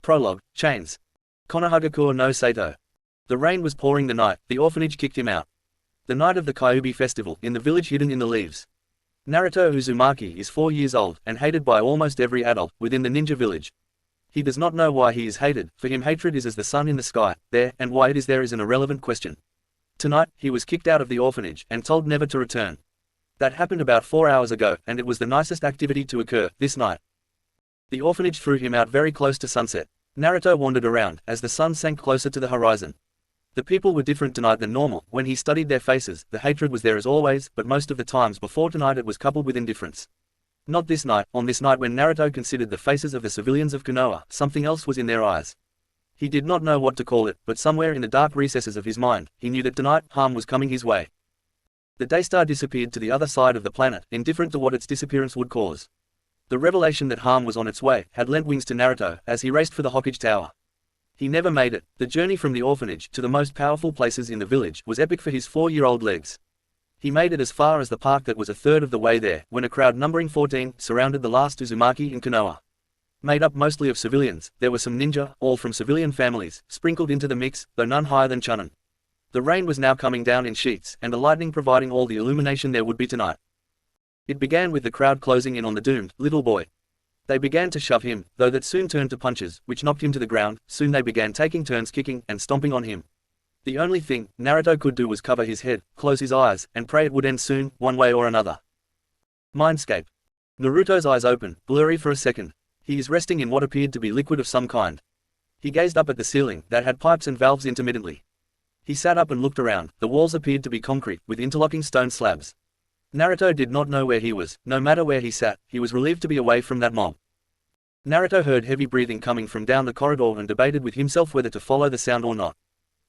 Prologue, Chains. Konohagakure no Sato. The rain was pouring the night, the orphanage kicked him out. The night of the Kyuubi festival, in the village hidden in the leaves. Naruto Uzumaki is 4 years old, and hated by almost every adult, within the ninja village. He does not know why he is hated, for him hatred is as the sun in the sky, there, and why it is there is an irrelevant question. Tonight, he was kicked out of the orphanage, and told never to return. That happened about 4 hours ago, and it was the nicest activity to occur, this night. The orphanage threw him out very close to sunset. Naruto wandered around, as the sun sank closer to the horizon. The people were different tonight than normal. When he studied their faces, the hatred was there as always, but most of the times before tonight it was coupled with indifference. Not this night. On this night when Naruto considered the faces of the civilians of Konoha, something else was in their eyes. He did not know what to call it, but somewhere in the dark recesses of his mind, he knew that tonight, harm was coming his way. The Daystar disappeared to the other side of the planet, indifferent to what its disappearance would cause. The revelation that harm was on its way had lent wings to Naruto as he raced for the Hokage Tower. He never made it. The journey from the orphanage to the most powerful places in the village was epic for his 4-year-old legs. He made it as far as the park that was a third of the way there, when a crowd numbering 14 surrounded the last Uzumaki in Konoha. Made up mostly of civilians, there were some ninja, all from civilian families, sprinkled into the mix, though none higher than Chunin. The rain was now coming down in sheets, and the lightning providing all the illumination there would be tonight. It began with the crowd closing in on the doomed little boy. They began to shove him, though that soon turned to punches, which knocked him to the ground. Soon they began taking turns kicking and stomping on him. The only thing Naruto could do was cover his head, close his eyes, and pray it would end soon, one way or another. Mindscape. Naruto's eyes open, blurry for a second. He is resting in what appeared to be liquid of some kind. He gazed up at the ceiling, that had pipes and valves intermittently. He sat up and looked around. The walls appeared to be concrete, with interlocking stone slabs. Naruto did not know where he was. No matter where he sat, he was relieved to be away from that mob. Naruto heard heavy breathing coming from down the corridor and debated with himself whether to follow the sound or not.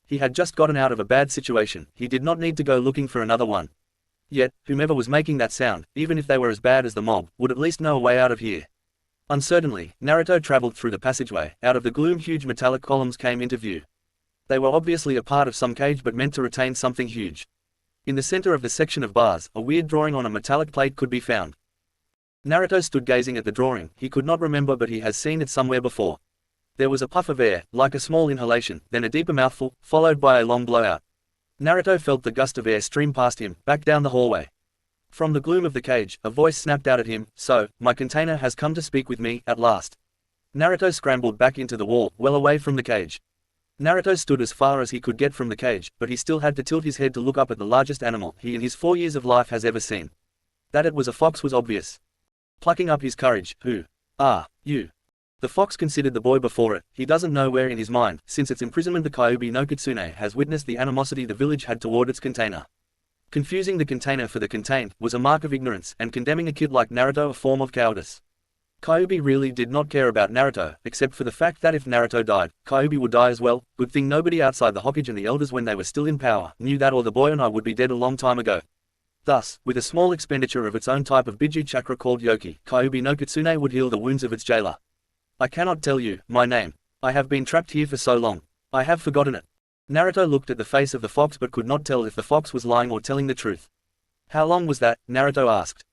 He had just gotten out of a bad situation. He did not need to go looking for another one. Yet, whomever was making that sound, even if they were as bad as the mob, would at least know a way out of here. Uncertainly, Naruto traveled through the passageway. Out of the gloom huge metallic columns came into view. They were obviously a part of some cage but meant to retain something huge. In the center of the section of bars, a weird drawing on a metallic plate could be found. Naruto stood gazing at the drawing. He could not remember, but he has seen it somewhere before. There was a puff of air, like a small inhalation, then a deeper mouthful, followed by a long blowout. Naruto felt the gust of air stream past him, back down the hallway. From the gloom of the cage, a voice snapped out at him, "So, my container has come to speak with me, at last." Naruto scrambled back into the wall, well away from the cage. Naruto stood as far as he could get from the cage, but he still had to tilt his head to look up at the largest animal he in his 4 years of life has ever seen. That it was a fox was obvious. Plucking up his courage, "Who are you?" The fox considered the boy before it. He doesn't know where in his mind, since its imprisonment the Kyuubi no Kitsune has witnessed the animosity the village had toward its container. Confusing the container for the contained was a mark of ignorance, and condemning a kid like Naruto a form of cowardice. Kyuubi really did not care about Naruto, except for the fact that if Naruto died, Kyuubi would die as well. Good thing nobody outside the Hokage and the elders when they were still in power knew that, or the boy and I would be dead a long time ago. Thus, with a small expenditure of its own type of Biju chakra called Yoki, Kyuubi no Kitsune would heal the wounds of its jailer. "I cannot tell you my name. I have been trapped here for so long. I have forgotten it." Naruto looked at the face of the fox but could not tell if the fox was lying or telling the truth. "How long was that?" Naruto asked.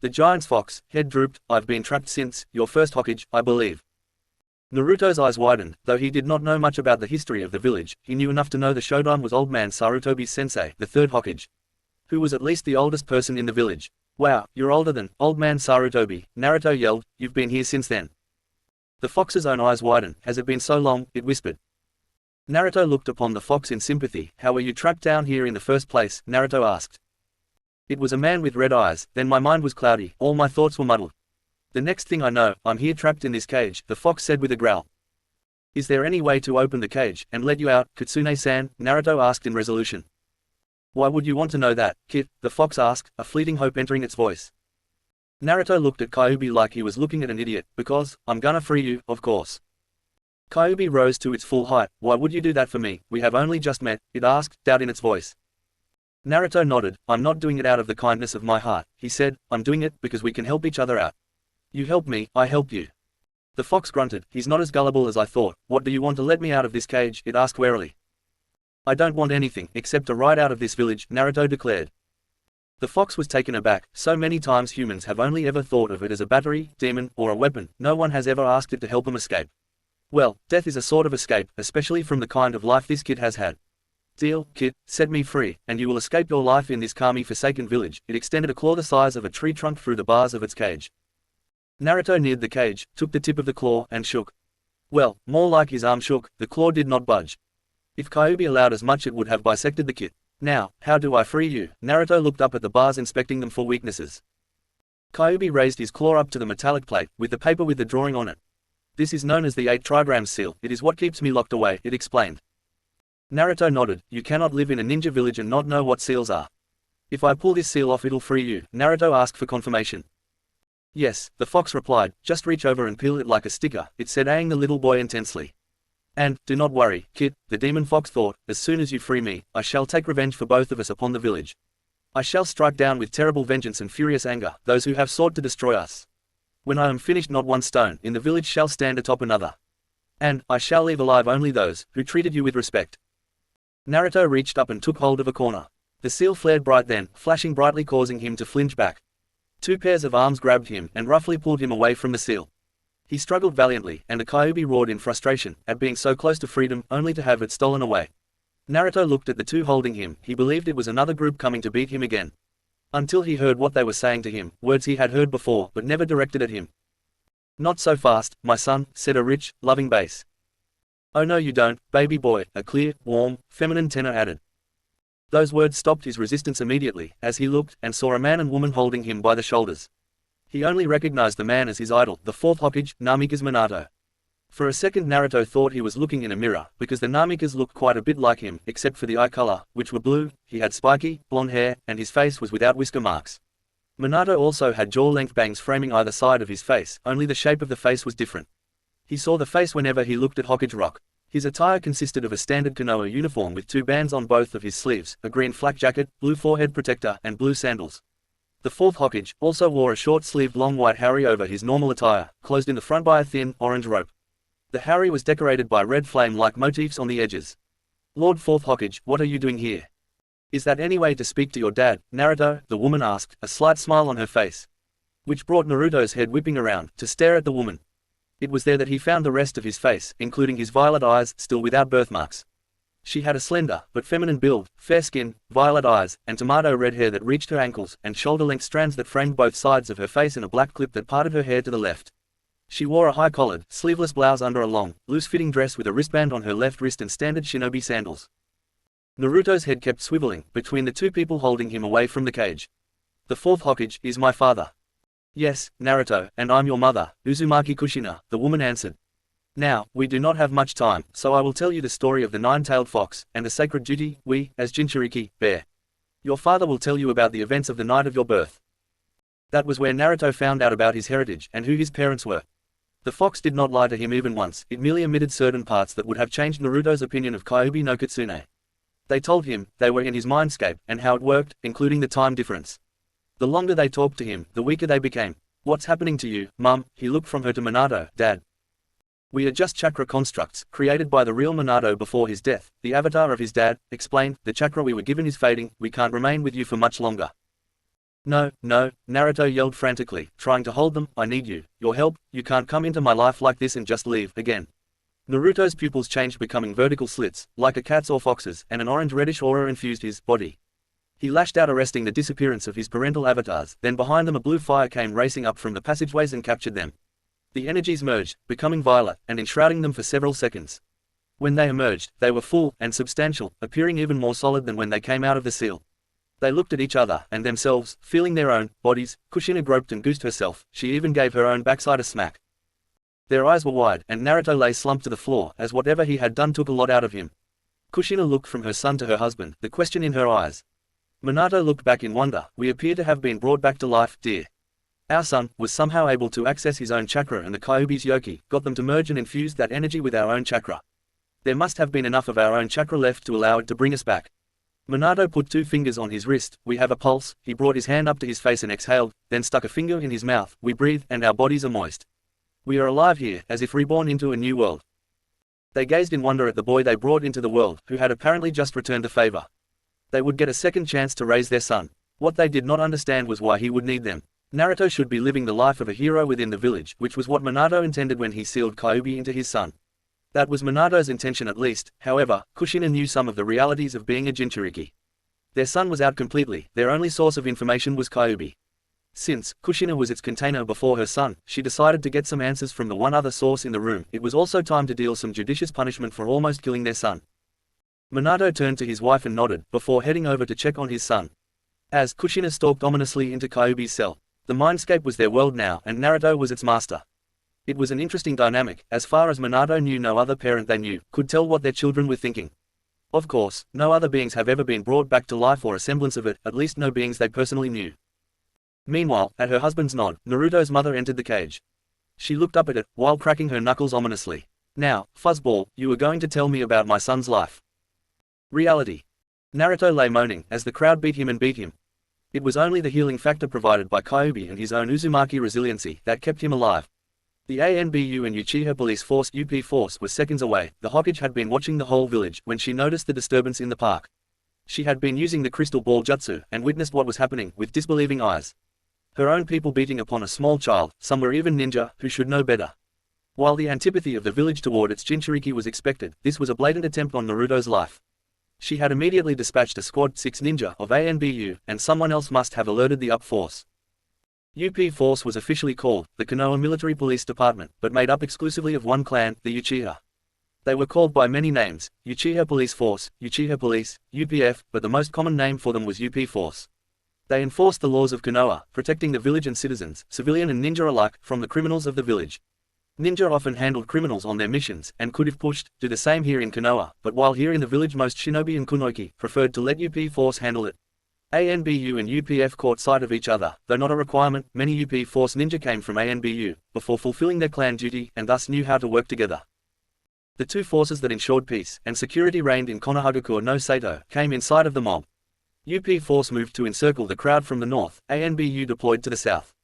The giant's fox, head drooped, "I've been trapped since your first Hokage, I believe." Naruto's eyes widened. Though he did not know much about the history of the village, he knew enough to know the Shodan was old man Sarutobi's sensei, the third Hokage, who was at least the oldest person in the village. "Wow, you're older than old man Sarutobi," Naruto yelled. "You've been here since then?" The fox's own eyes widened. "Has it been so long?" it whispered. Naruto looked upon the fox in sympathy. "How were you trapped down here in the first place?" Naruto asked. It was a man with red eyes. Then my mind was cloudy, all my thoughts were muddled. "The next thing I know, I'm here trapped in this cage," the fox said with a growl. "Is there any way to open the cage and let you out, Kitsune-san?" Naruto asked in resolution. "Why would you want to know that, kid?" the fox asked, a fleeting hope entering its voice. Naruto looked at Kyuubi like he was looking at an idiot. "Because, I'm gonna free you, of course." Kyuubi rose to its full height. "Why would you do that for me? We have only just met," it asked, doubt in its voice. Naruto nodded. "I'm not doing it out of the kindness of my heart," he said. "I'm doing it because we can help each other out. You help me, I help you." The fox grunted. "He's not as gullible as I thought. What do you want to let me out of this cage?" it asked warily. "I don't want anything, except a ride out of this village," Naruto declared. The fox was taken aback. So many times humans have only ever thought of it as a battery, demon, or a weapon. No one has ever asked it to help them escape. Well, death is a sort of escape, especially from the kind of life this kid has had. Deal, kid, set me free, and you will escape your life in this calmly forsaken village. It extended a claw the size of a tree trunk through the bars of its cage. Naruto neared the cage, took the tip of the claw, and shook. Well, more like his arm shook, the claw did not budge. If Kyuubi allowed as much it would have bisected the kid. Now, how do I free you? Naruto looked up at the bars, inspecting them for weaknesses. Kyuubi raised his claw up to the metallic plate, with the paper with the drawing on it. This is known as the 8 trigrams seal. It is what keeps me locked away, it explained. Naruto nodded. You cannot live in a ninja village and not know what seals are. If I pull this seal off, it'll free you. Naruto asked for confirmation. Yes, the fox replied. Just reach over and peel it like a sticker, it said, eyeing the little boy intensely. And, do not worry, kid, the demon fox thought, as soon as you free me, I shall take revenge for both of us upon the village. I shall strike down with terrible vengeance and furious anger those who have sought to destroy us. When I am finished, not one stone in the village shall stand atop another. And, I shall leave alive only those who treated you with respect. Naruto reached up and took hold of a corner. The seal flared bright then, flashing brightly, causing him to flinch back. 2 pairs of arms grabbed him and roughly pulled him away from the seal. He struggled valiantly, and a Kyuubi roared in frustration at being so close to freedom, only to have it stolen away. Naruto looked at the 2 holding him. He believed it was another group coming to beat him again. Until he heard what they were saying to him, words he had heard before but never directed at him. Not so fast, my son, said a rich, loving bass. Oh no you don't, baby boy, a clear, warm, feminine tenor added. Those words stopped his resistance immediately, as he looked and saw a man and woman holding him by the shoulders. He only recognized the man as his idol, the 4th Hokage, Namikaze Minato. For a second Naruto thought he was looking in a mirror, because the Namikaze looked quite a bit like him, except for the eye color, which were blue. He had spiky, blonde hair, and his face was without whisker marks. Minato also had jaw-length bangs framing either side of his face, only the shape of the face was different. He saw the face whenever he looked at Hokage Rock. His attire consisted of a standard Konoha uniform with 2 bands on both of his sleeves, a green flak jacket, blue forehead protector, and blue sandals. The 4th Hokage also wore a short-sleeved long white hari over his normal attire, closed in the front by a thin, orange rope. The hari was decorated by red flame-like motifs on the edges. Lord 4th Hokage, what are you doing here? Is that any way to speak to your dad, Naruto? The woman asked, a slight smile on her face. Which brought Naruto's head whipping around, to stare at the woman. It was there that he found the rest of his face, including his violet eyes, still without birthmarks. She had a slender, but feminine build, fair skin, violet eyes, and tomato red hair that reached her ankles, and shoulder-length strands that framed both sides of her face in a black clip that parted her hair to the left. She wore a high-collared, sleeveless blouse under a long, loose-fitting dress with a wristband on her left wrist and standard shinobi sandals. Naruto's head kept swiveling, between the 2 people holding him away from the cage. The 4th Hokage is my father. Yes, Naruto, and I'm your mother, Uzumaki Kushina, the woman answered. Now, we do not have much time, so I will tell you the story of the 9-tailed fox, and the sacred duty we, as Jinchuriki, bear. Your father will tell you about the events of the night of your birth. That was where Naruto found out about his heritage and who his parents were. The fox did not lie to him even once, it merely omitted certain parts that would have changed Naruto's opinion of Kyuubi no Kitsune. They told him, they were in his mindscape, and how it worked, including the time difference. The longer they talked to him, the weaker they became. What's happening to you, Mum? He looked from her to Minato. Dad. We are just chakra constructs, created by the real Minato before his death. The avatar of his dad explained, the chakra we were given is fading, we can't remain with you for much longer. No, no, Naruto yelled frantically, trying to hold them, I need you, your help, you can't come into my life like this and just leave, again. Naruto's pupils changed, becoming vertical slits, like a cat's or fox's, and an orange-reddish aura infused his body. He lashed out, arresting the disappearance of his parental avatars, then behind them a blue fire came racing up from the passageways and captured them. The energies merged, becoming violet, and enshrouding them for several seconds. When they emerged, they were full and substantial, appearing even more solid than when they came out of the seal. They looked at each other, and themselves, feeling their own bodies. Kushina groped and goosed herself, she even gave her own backside a smack. Their eyes were wide, and Naruto lay slumped to the floor, as whatever he had done took a lot out of him. Kushina looked from her son to her husband, the question in her eyes. Minato looked back in wonder, we appear to have been brought back to life, dear. Our son was somehow able to access his own chakra, and the Kyuubi's yoki got them to merge and infuse that energy with our own chakra. There must have been enough of our own chakra left to allow it to bring us back. Minato put 2 fingers on his wrist, we have a pulse. He brought his hand up to his face and exhaled, then stuck a finger in his mouth, we breathe, and our bodies are moist. We are alive here, as if reborn into a new world. They gazed in wonder at the boy they brought into the world, who had apparently just returned the favor. They would get a second chance to raise their son. What they did not understand was why he would need them. Naruto should be living the life of a hero within the village, which was what Minato intended when he sealed Kyuubi into his son. That was Minato's intention at least. However, Kushina knew some of the realities of being a Jinchuriki. Their sun was out completely, their only source of information was Kyuubi. Since Kushina was its container before her son, she decided to get some answers from the one other source in the room. It was also time to deal some judicious punishment for almost killing their son. Minato turned to his wife and nodded, before heading over to check on his son. As Kushina stalked ominously into Kyuubi's cell, the mindscape was their world now and Naruto was its master. It was an interesting dynamic. As far as Minato knew, no other parent they knew could tell what their children were thinking. Of course, no other beings have ever been brought back to life or a semblance of it, at least no beings they personally knew. Meanwhile, at her husband's nod, Naruto's mother entered the cage. She looked up at it, while cracking her knuckles ominously. Now, Fuzzball, you were going to tell me about my son's life. Reality. Naruto lay moaning, as the crowd beat him and beat him. It was only the healing factor provided by Kyuubi and his own Uzumaki resiliency that kept him alive. The ANBU and Uchiha Police Force UP Force was seconds away. The Hokage had been watching the whole village when she noticed the disturbance in the park. She had been using the crystal ball jutsu and witnessed what was happening with disbelieving eyes. Her own people beating upon a small child, some were even ninja, who should know better. While the antipathy of the village toward its Jinchuriki was expected, this was a blatant attempt on Naruto's life. She had immediately dispatched a squad 6 ninja of ANBU, and someone else must have alerted the UP Force. UP Force was officially called the Konoha Military Police Department, but made up exclusively of one clan, the Uchiha. They were called by many names: Uchiha Police Force, Uchiha Police, UPF, but the most common name for them was UP Force. They enforced the laws of Konoha, protecting the village and citizens, civilian and ninja alike, from the criminals of the village. Ninja often handled criminals on their missions, and could if pushed, do the same here in Konoha, but while here in the village most shinobi and kunoichi preferred to let UP Force handle it. ANBU and UPF caught sight of each other, though not a requirement. Many UP Force ninja came from ANBU, before fulfilling their clan duty, and thus knew how to work together. The two forces that ensured peace and security reigned in Konohagakure no Sato came in sight of the mob. UP Force moved to encircle the crowd from the north, ANBU deployed to the south.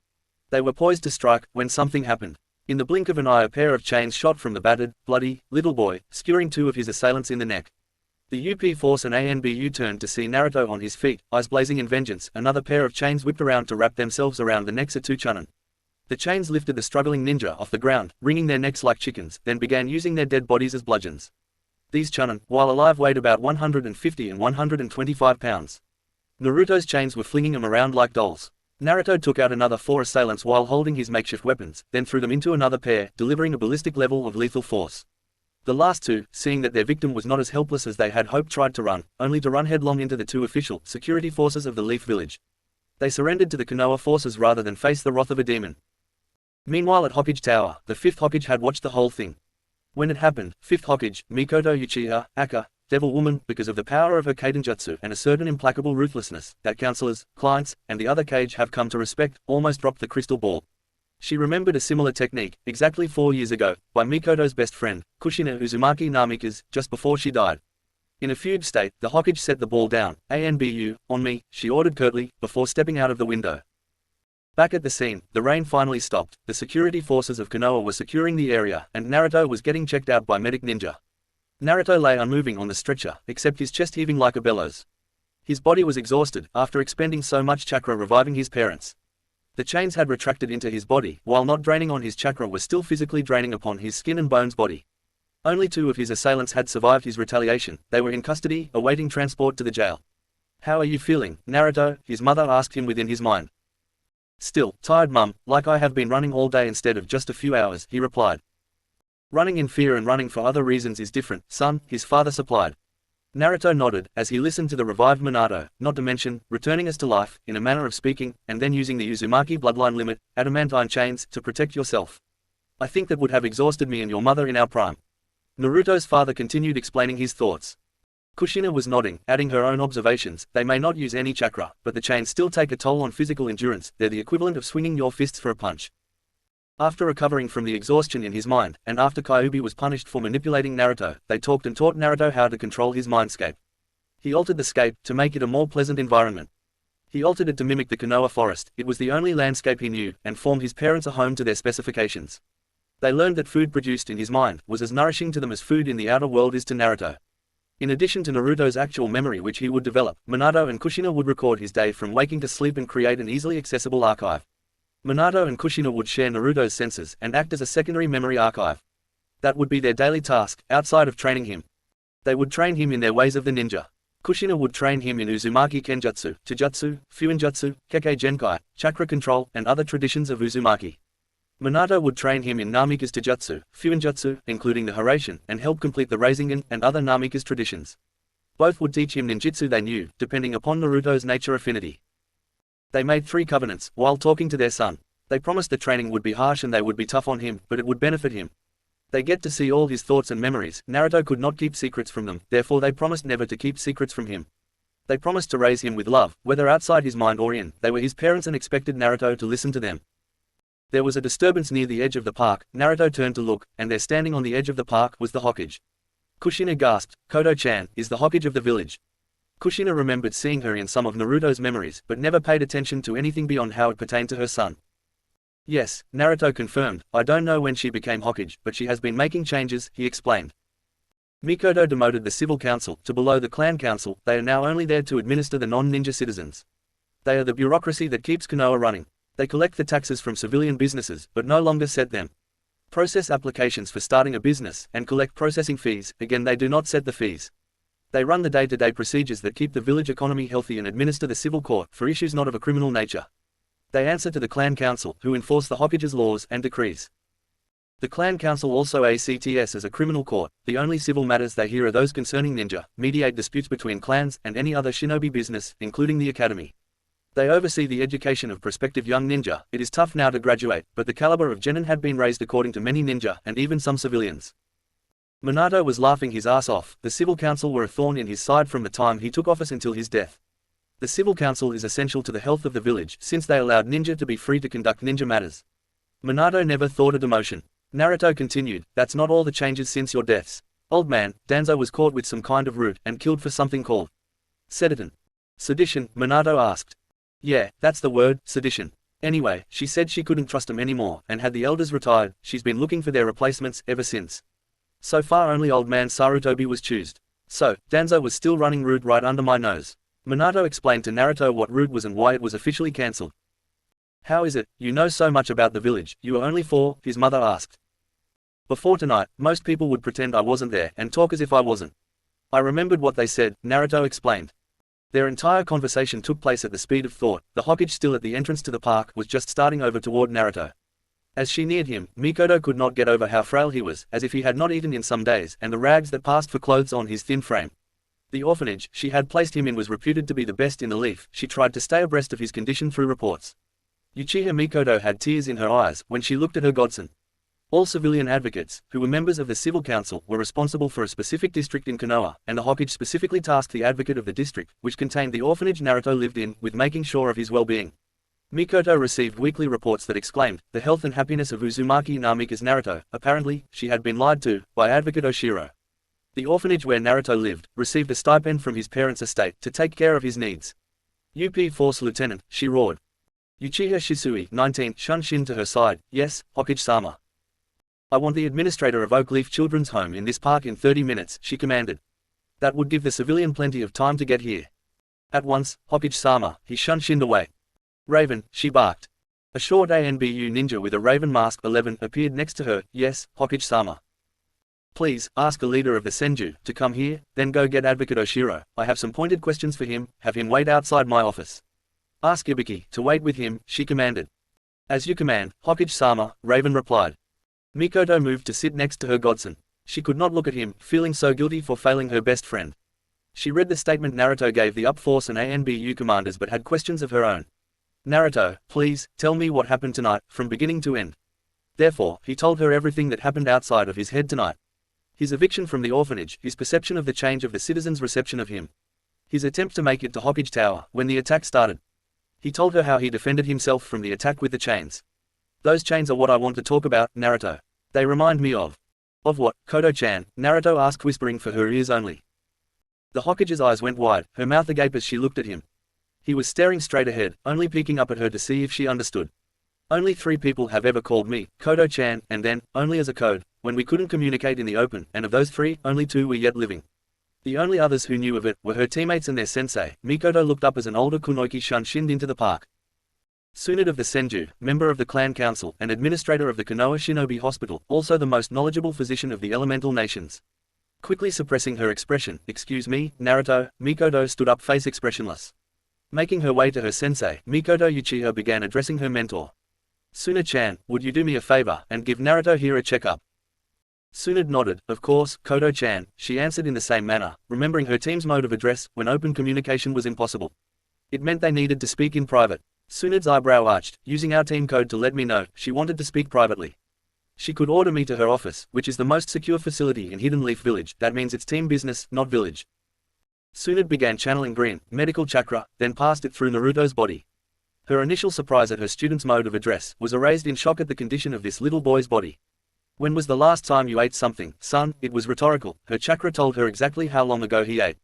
They were poised to strike, when something happened. In the blink of an eye a pair of chains shot from the battered, bloody, little boy, skewering 2 of his assailants in the neck. The UP Force and ANBU turned to see Naruto on his feet, eyes blazing in vengeance. Another pair of chains whipped around to wrap themselves around the necks of 2 Chunin. The chains lifted the struggling ninja off the ground, wringing their necks like chickens, then began using their dead bodies as bludgeons. These Chunin, while alive, weighed about 150 and 125 pounds. Naruto's chains were flinging them around like dolls. Naruto took out another 4 assailants while holding his makeshift weapons, then threw them into another pair, delivering a ballistic level of lethal force. The last 2, seeing that their victim was not as helpless as they had hoped, tried to run, only to run headlong into the 2 official security forces of the Leaf Village. They surrendered to the Konoha forces rather than face the wrath of a demon. Meanwhile at Hokage Tower, the 5th Hokage had watched the whole thing. When it happened, 5th Hokage, Mikoto Uchiha, Aka, Devil Woman, because of the power of her Kadenjutsu and a certain implacable ruthlessness that counselors, clients, and the other Kage have come to respect, almost dropped the crystal ball. She remembered a similar technique, exactly 4 years ago, by Mikoto's best friend, Kushina Uzumaki Namikaze, just before she died. In a fugue state, the Hokage set the ball down. ANBU, on me, she ordered curtly, before stepping out of the window. Back at the scene, the rain finally stopped, the security forces of Konoha were securing the area, and Naruto was getting checked out by medic ninja. Naruto lay unmoving on the stretcher, except his chest heaving like a bellows. His body was exhausted, after expending so much chakra reviving his parents. The chains had retracted into his body, while not draining on his chakra were still physically draining upon his skin and bones body. Only 2 of his assailants had survived his retaliation. They were in custody, awaiting transport to the jail. How are you feeling, Naruto? His mother asked him within his mind. Still, tired mum, like I have been running all day instead of just a few hours, he replied. Running in fear and running for other reasons is different, son, his father supplied. Naruto nodded, as he listened to the revived Minato, not to mention, returning us to life, in a manner of speaking, and then using the Uzumaki bloodline limit, adamantine chains, to protect yourself. I think that would have exhausted me and your mother in our prime. Naruto's father continued explaining his thoughts. Kushina was nodding, adding her own observations. They may not use any chakra, but the chains still take a toll on physical endurance. They're the equivalent of swinging your fists for a punch. After recovering from the exhaustion in his mind, and after Kyuubi was punished for manipulating Naruto, they talked and taught Naruto how to control his mindscape. He altered the scape, to make it a more pleasant environment. He altered it to mimic the Konoha forest. It was the only landscape he knew, and formed his parents a home to their specifications. They learned that food produced in his mind was as nourishing to them as food in the outer world is to Naruto. In addition to Naruto's actual memory which he would develop, Minato and Kushina would record his day from waking to sleep and create an easily accessible archive. Minato and Kushina would share Naruto's senses and act as a secondary memory archive. That would be their daily task, outside of training him. They would train him in their ways of the ninja. Kushina would train him in Uzumaki Kenjutsu, Taijutsu, Fuinjutsu, Kekkei Genkai, chakra control, and other traditions of Uzumaki. Minato would train him in Namikaze Taijutsu, Fuinjutsu, including the Haraishin, and help complete the rasengan and other Namikaze traditions. Both would teach him ninjutsu they knew, depending upon Naruto's nature affinity. They made 3 covenants, while talking to their son. They promised the training would be harsh and they would be tough on him, but it would benefit him. They get to see all his thoughts and memories. Naruto could not keep secrets from them, therefore they promised never to keep secrets from him. They promised to raise him with love, whether outside his mind or in. They were his parents and expected Naruto to listen to them. There was a disturbance near the edge of the park. Naruto turned to look, and there standing on the edge of the park was the Hokage. Kushina gasped, "Kodo-chan is the Hokage of the village." Kushina remembered seeing her in some of Naruto's memories, but never paid attention to anything beyond how it pertained to her son. "Yes," Naruto confirmed, "I don't know when she became Hokage, but she has been making changes," he explained. Mikoto demoted the civil council to below the clan council. They are now only there to administer the non-ninja citizens. They are the bureaucracy that keeps Konoha running. They collect the taxes from civilian businesses, but no longer set them. Process applications for starting a business, and collect processing fees. Again, they do not set the fees. They run the day-to-day procedures that keep the village economy healthy and administer the civil court for issues not of a criminal nature. They answer to the clan council, who enforce the Hokage's laws and decrees. The clan council also acts as a criminal court. The only civil matters they hear are those concerning ninja, mediate disputes between clans, and any other shinobi business, including the academy. They oversee the education of prospective young ninja. It is tough now to graduate, but the caliber of genin had been raised according to many ninja, and even some civilians. Minato was laughing his ass off. The civil council were a thorn in his side from the time he took office until his death. The civil council is essential to the health of the village, since they allowed ninja to be free to conduct ninja matters. Minato never thought a demotion. Naruto continued, "That's not all the changes since your deaths. Old man, Danzo was caught with some kind of root, and killed for something called sedition." "Sedition?" Minato asked. "Yeah, that's the word, sedition. Anyway, she said she couldn't trust him anymore, and had the elders retired. She's been looking for their replacements ever since. So far only old man Sarutobi was choosed. So, Danzo was still running root right under my nose." Minato explained to Naruto what root was and why it was officially cancelled. "How is it, you know so much about the village? You are only 4, his mother asked. "Before tonight, most people would pretend I wasn't there, and talk as if I wasn't. I remembered what they said," Naruto explained. Their entire conversation took place at the speed of thought. The Hokage, still at the entrance to the park, was just starting over toward Naruto. As she neared him, Mikoto could not get over how frail he was, as if he had not eaten in some days, and the rags that passed for clothes on his thin frame. The orphanage she had placed him in was reputed to be the best in the leaf. She tried to stay abreast of his condition through reports. Uchiha Mikoto had tears in her eyes when she looked at her godson. All civilian advocates, who were members of the civil council, were responsible for a specific district in Konoha, and the Hokage specifically tasked the advocate of the district, which contained the orphanage Naruto lived in, with making sure of his well-being. Mikoto received weekly reports that exclaimed, "The health and happiness of Uzumaki Namikaze Naruto." Apparently, she had been lied to by Advocate Oshiro. The orphanage where Naruto lived received a stipend from his parents' estate to take care of his needs. "UP Force Lieutenant," she roared. Uchiha Shisui, 19, shunshin to her side. "Yes, Hokage-sama. I want the administrator of Oakleaf Children's Home in this park in 30 minutes, she commanded. That would give the civilian plenty of time to get here. "At once, Hokage-sama," he shunshinned away. "Raven," she barked. A short ANBU ninja with a raven mask 11 appeared next to her. "Yes, Hokage-sama. Please, ask the leader of the Senju to come here, then go get Advocate Oshiro. I have some pointed questions for him. Have him wait outside my office. Ask Ibiki to wait with him," she commanded. "As you command, Hokage-sama," Raven replied. Mikoto moved to sit next to her godson. She could not look at him, feeling so guilty for failing her best friend. She read the statement Naruto gave the UP Force and ANBU commanders but had questions of her own. "Naruto, please, tell me what happened tonight, from beginning to end." Therefore, he told her everything that happened outside of his head tonight. His eviction from the orphanage, his perception of the change of the citizens' reception of him. His attempt to make it to Hokage Tower, when the attack started. He told her how he defended himself from the attack with the chains. "Those chains are what I want to talk about, Naruto. They remind me of." "Of what, Kodo-chan?" Naruto asked, whispering for her ears only. The Hokage's eyes went wide, her mouth agape as she looked at him. He was staring straight ahead, only peeking up at her to see if she understood. "Only 3 people have ever called me Kodo-chan, and then, only as a code, when we couldn't communicate in the open, and of those 3, only 2 were yet living. The only others who knew of it were her teammates and their sensei." Mikoto looked up as an older kunoichi shunshinned into the park. Tsunade of the Senju, member of the clan council and administrator of the Konoha Shinobi Hospital, also the most knowledgeable physician of the elemental nations. Quickly suppressing her expression, "Excuse me, Naruto," Mikoto stood up face expressionless. Making her way to her sensei, Mikoto Uchiha began addressing her mentor. "Tsunade-chan, would you do me a favor and give Naruto here a checkup?" Tsunade nodded. "Of course, Koto-chan," she answered in the same manner, remembering her team's mode of address when open communication was impossible. It meant they needed to speak in private. Tsunade's eyebrow arched, using our team code to let me know she wanted to speak privately. She could order me to her office, which is the most secure facility in Hidden Leaf Village. That means it's team business, not village. Tsunade began channeling green, medical chakra, then passed it through Naruto's body. Her initial surprise at her student's mode of address was erased in shock at the condition of this little boy's body. "When was the last time you ate something, son?" It was rhetorical. Her chakra told her exactly how long ago he ate.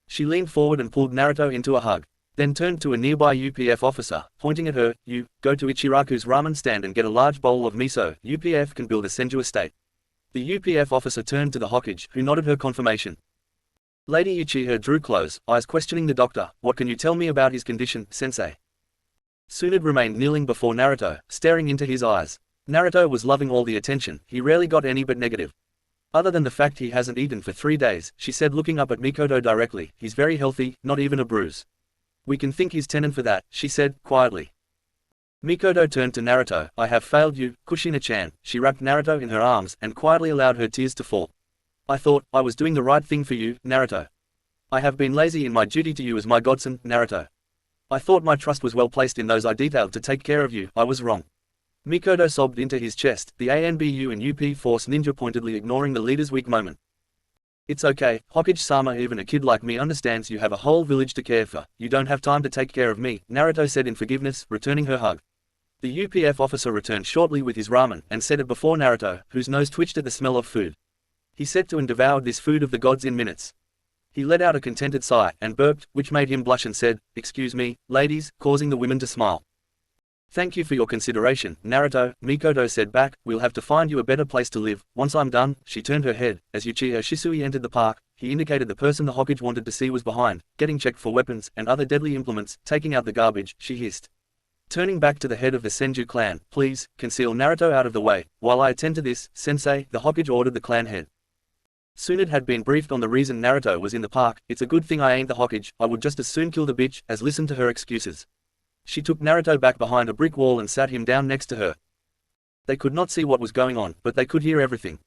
She leaned forward and pulled Naruto into a hug. Then turned to a nearby UPF officer, pointing at her. "You, go to Ichiraku's ramen stand and get a large bowl of miso. UPF can build a Senju estate." The UPF officer turned to the Hokage, who nodded her confirmation. Lady Uchiha drew close, eyes questioning the doctor. "What can you tell me about his condition, sensei?" Tsunade remained kneeling before Naruto, staring into his eyes. Naruto was loving all the attention, he rarely got any but negative. "Other than the fact he hasn't eaten for 3 days, she said looking up at Mikoto directly. "He's very healthy, not even a bruise. We can thank his tenant for that," she said, quietly. Mikoto turned to Naruto. "I have failed you, Kushina-chan." She wrapped Naruto in her arms and quietly allowed her tears to fall. "I thought I was doing the right thing for you, Naruto. I have been lazy in my duty to you as my godson, Naruto. I thought my trust was well placed in those I detailed to take care of you. I was wrong." Mikoto sobbed into his chest, the ANBU and UP Force ninja pointedly ignoring the leader's weak moment. "It's okay, Hokage-sama, even a kid like me understands you have a whole village to care for. You don't have time to take care of me," Naruto said in forgiveness, returning her hug. The UPF officer returned shortly with his ramen and set it before Naruto, whose nose twitched at the smell of food. He set to and devoured this food of the gods in minutes. He let out a contented sigh and burped, which made him blush, and said, "Excuse me, ladies," causing the women to smile. "Thank you for your consideration, Naruto," Mikoto said back. "We'll have to find you a better place to live, once I'm done." She turned her head. As Uchiha Shisui entered the park, he indicated the person the Hokage wanted to see was behind, getting checked for weapons and other deadly implements, taking out the garbage, she hissed. Turning back to the head of the Senju clan, "Please, conceal Naruto out of the way, while I attend to this, sensei," the Hokage ordered the clan head. Tsunade had been briefed on the reason Naruto was in the park. "It's a good thing I ain't the Hokage, I would just as soon kill the bitch as listen to her excuses." She took Naruto back behind a brick wall and sat him down next to her. They could not see what was going on, but they could hear everything.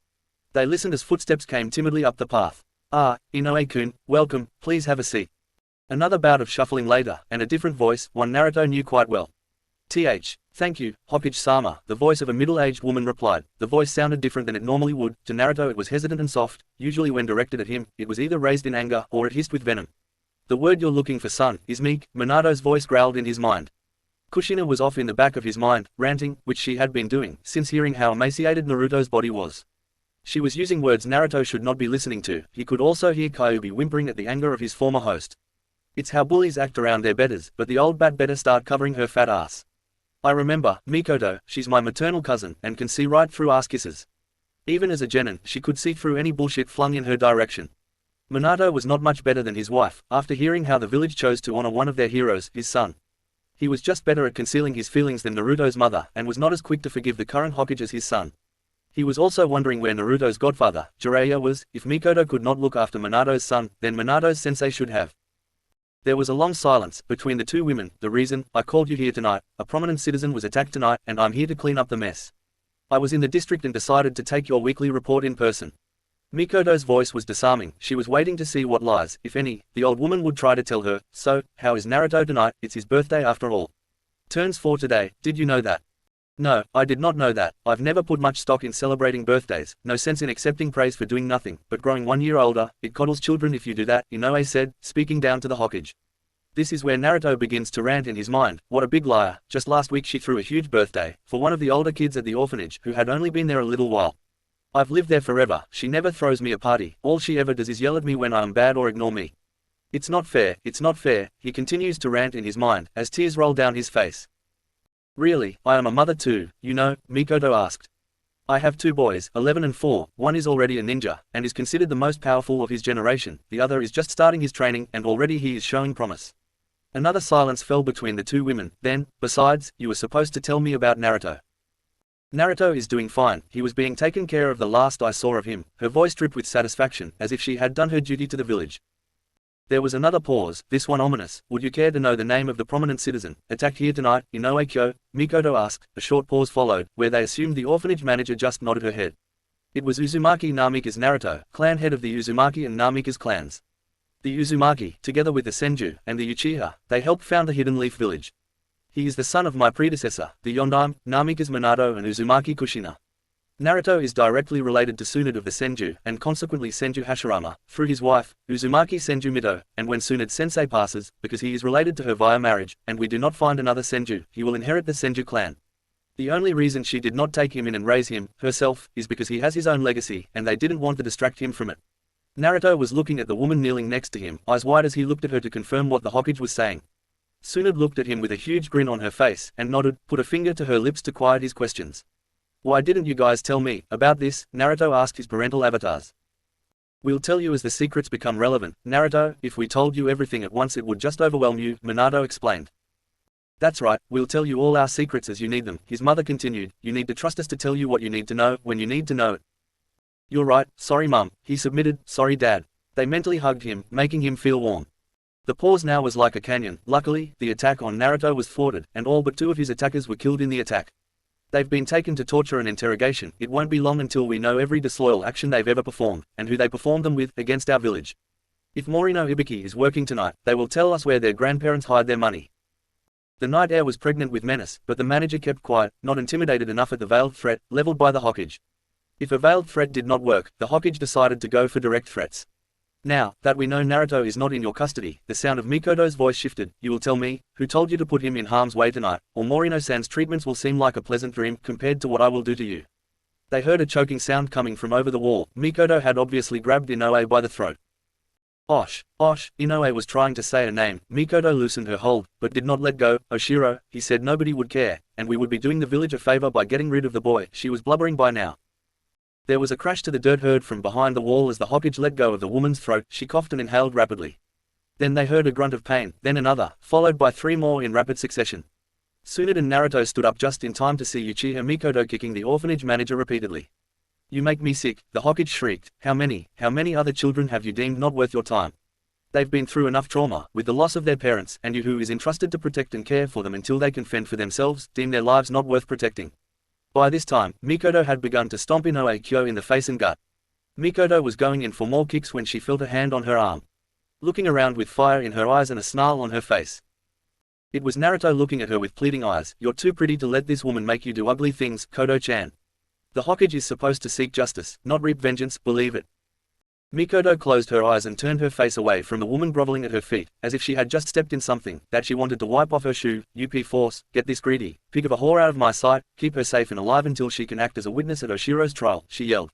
They listened as footsteps came timidly up the path. "Ah, Inoue-kun, welcome, please have a seat." Another bout of shuffling later, and a different voice, one Naruto knew quite well. Thank you, Hokage-sama," the voice of a middle-aged woman replied. The voice sounded different than it normally would. To Naruto it was hesitant and soft. Usually when directed at him, it was either raised in anger or it hissed with venom. "The word you're looking for, son, is meek," Minato's voice growled in his mind. Kushina was off in the back of his mind, ranting, which she had been doing since hearing how emaciated Naruto's body was. She was using words Naruto should not be listening to. He could also hear Kyuubi whimpering at the anger of his former host. It's how bullies act around their betters, but the old bat better start covering her fat ass. "I remember, Mikoto, she's my maternal cousin, and can see right through ass kisses." Even as a genin, she could see through any bullshit flung in her direction. Minato was not much better than his wife, after hearing how the village chose to honor one of their heroes, his son. He was just better at concealing his feelings than Naruto's mother, and was not as quick to forgive the current Hokage as his son. He was also wondering where Naruto's godfather, Jiraiya, was. If Mikoto could not look after Minato's son, then Minato's sensei should have. There was a long silence between the two women. "The reason I called you here tonight, a prominent citizen was attacked tonight, and I'm here to clean up the mess. I was in the district and decided to take your weekly report in person." Mikoto's voice was disarming. She was waiting to see what lies, if any, the old woman would try to tell her. "So, how is Naruto tonight? It's his birthday after all. Turns 4 today, did you know that?" "No, I did not know that. I've never put much stock in celebrating birthdays, no sense in accepting praise for doing nothing, but growing 1 year older, it coddles children if you do that," Inoue said, speaking down to the Hokage. This is where Naruto begins to rant in his mind. What a big liar. Just last week she threw a huge birthday for one of the older kids at the orphanage who had only been there a little while. "I've lived there forever. She never throws me a party. All she ever does is yell at me when I'm bad or ignore me. It's not fair, it's not fair," he continues to rant in his mind, as tears roll down his face. "Really, I am a mother too, you know," Mikoto asked. "I have 2 boys, 11 and 4, one is already a ninja, and is considered the most powerful of his generation, the other is just starting his training, and already he is showing promise." Another silence fell between the two women. Then, besides, you were supposed to tell me about Naruto. Naruto is doing fine, he was being taken care of the last I saw of him. Her voice dripped with satisfaction, as if she had done her duty to the village. There was another pause, this one ominous. Would you care to know the name of the prominent citizen attacked here tonight, Inoue-kyo? Mikoto asked. A short pause followed, where they assumed the orphanage manager just nodded her head. It was Uzumaki Namika's Naruto, clan head of the Uzumaki and Namika's clans. The Uzumaki, together with the Senju, and the Uchiha, they helped found the Hidden Leaf village. He is the son of my predecessor, the Yondaime, Namika's Minato and Uzumaki Kushina. Naruto is directly related to Tsunade of the Senju, and consequently Senju Hashirama, through his wife, Uzumaki Senju Mito, and when Tsunade-sensei passes, because he is related to her via marriage, and we do not find another Senju, he will inherit the Senju clan. The only reason she did not take him in and raise him, herself, is because he has his own legacy, and they didn't want to distract him from it. Naruto was looking at the woman kneeling next to him, eyes wide as he looked at her to confirm what the Hokage was saying. Tsunade looked at him with a huge grin on her face, and nodded, put a finger to her lips to quiet his questions. Why didn't you guys tell me about this? Naruto asked his parental avatars. We'll tell you as the secrets become relevant, Naruto. If we told you everything at once it would just overwhelm you, Minato explained. That's right, we'll tell you all our secrets as you need them, his mother continued. You need to trust us to tell you what you need to know, when you need to know it. You're right, sorry mum, he submitted, sorry dad. They mentally hugged him, making him feel warm. The pause now was like a canyon. Luckily, the attack on Naruto was thwarted, and all but 2 of his attackers were killed in the attack. They've been taken to torture and interrogation. It won't be long until we know every disloyal action they've ever performed, and who they performed them with, against our village. If Morino Ibiki is working tonight, they will tell us where their grandparents hide their money. The night air was pregnant with menace, but the manager kept quiet, not intimidated enough at the veiled threat, leveled by the Hokage. If a veiled threat did not work, the Hokage decided to go for direct threats. Now that we know Naruto is not in your custody, the sound of Mikoto's voice shifted. You will tell me, who told you to put him in harm's way tonight, or Morino-san's treatments will seem like a pleasant dream compared to what I will do to you. They heard a choking sound coming from over the wall. Mikoto had obviously grabbed Inoue by the throat. Osh, Inoue was trying to say a name. Mikoto loosened her hold, but did not let go. Oshiro, he said nobody would care, and we would be doing the village a favor by getting rid of the boy. She was blubbering by now. There was a crash to the dirt heard from behind the wall as the Hokage let go of the woman's throat. She coughed and inhaled rapidly. Then they heard a grunt of pain, then another, followed by 3 more in rapid succession. Tsunade and Naruto stood up just in time to see Uchiha Mikoto kicking the orphanage manager repeatedly. You make me sick, the Hokage shrieked. How many other children have you deemed not worth your time? They've been through enough trauma, with the loss of their parents, and you who is entrusted to protect and care for them until they can fend for themselves, deem their lives not worth protecting. By this time, Mikoto had begun to stomp Inoue-kyo in the face and gut. Mikoto was going in for more kicks when she felt a hand on her arm. Looking around with fire in her eyes and a snarl on her face. It was Naruto looking at her with pleading eyes. You're too pretty to let this woman make you do ugly things, Kodo-chan. The Hokage is supposed to seek justice, not reap vengeance, believe it. Mikoto closed her eyes and turned her face away from the woman groveling at her feet, as if she had just stepped in something that she wanted to wipe off her shoe. UP force, get this greedy pig of a whore out of my sight, keep her safe and alive until she can act as a witness at Oshiro's trial, she yelled.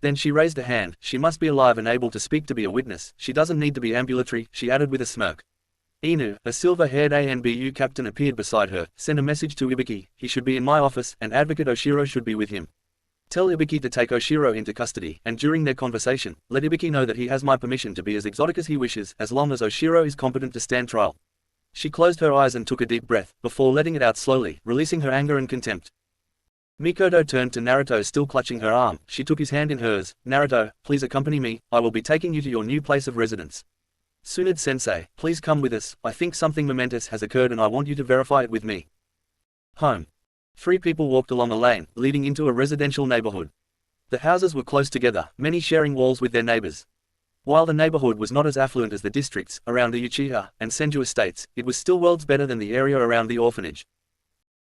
Then she raised a hand. She must be alive and able to speak to be a witness. She doesn't need to be ambulatory, she added with a smirk. Inu, a silver-haired ANBU captain, appeared beside her. Send a message to Ibiki, he should be in my office, and Advocate Oshiro should be with him. Tell Ibiki to take Oshiro into custody, and during their conversation, let Ibiki know that he has my permission to be as exotic as he wishes, as long as Oshiro is competent to stand trial. She closed her eyes and took a deep breath, before letting it out slowly, releasing her anger and contempt. Mikoto turned to Naruto, still clutching her arm. She took his hand in hers. Naruto, please accompany me, I will be taking you to your new place of residence. Tsunade-sensei, please come with us, I think something momentous has occurred and I want you to verify it with me. Home. 3 people walked along a lane, leading into a residential neighborhood. The houses were close together, many sharing walls with their neighbors. While the neighborhood was not as affluent as the districts around the Uchiha and Senju estates, it was still worlds better than the area around the orphanage.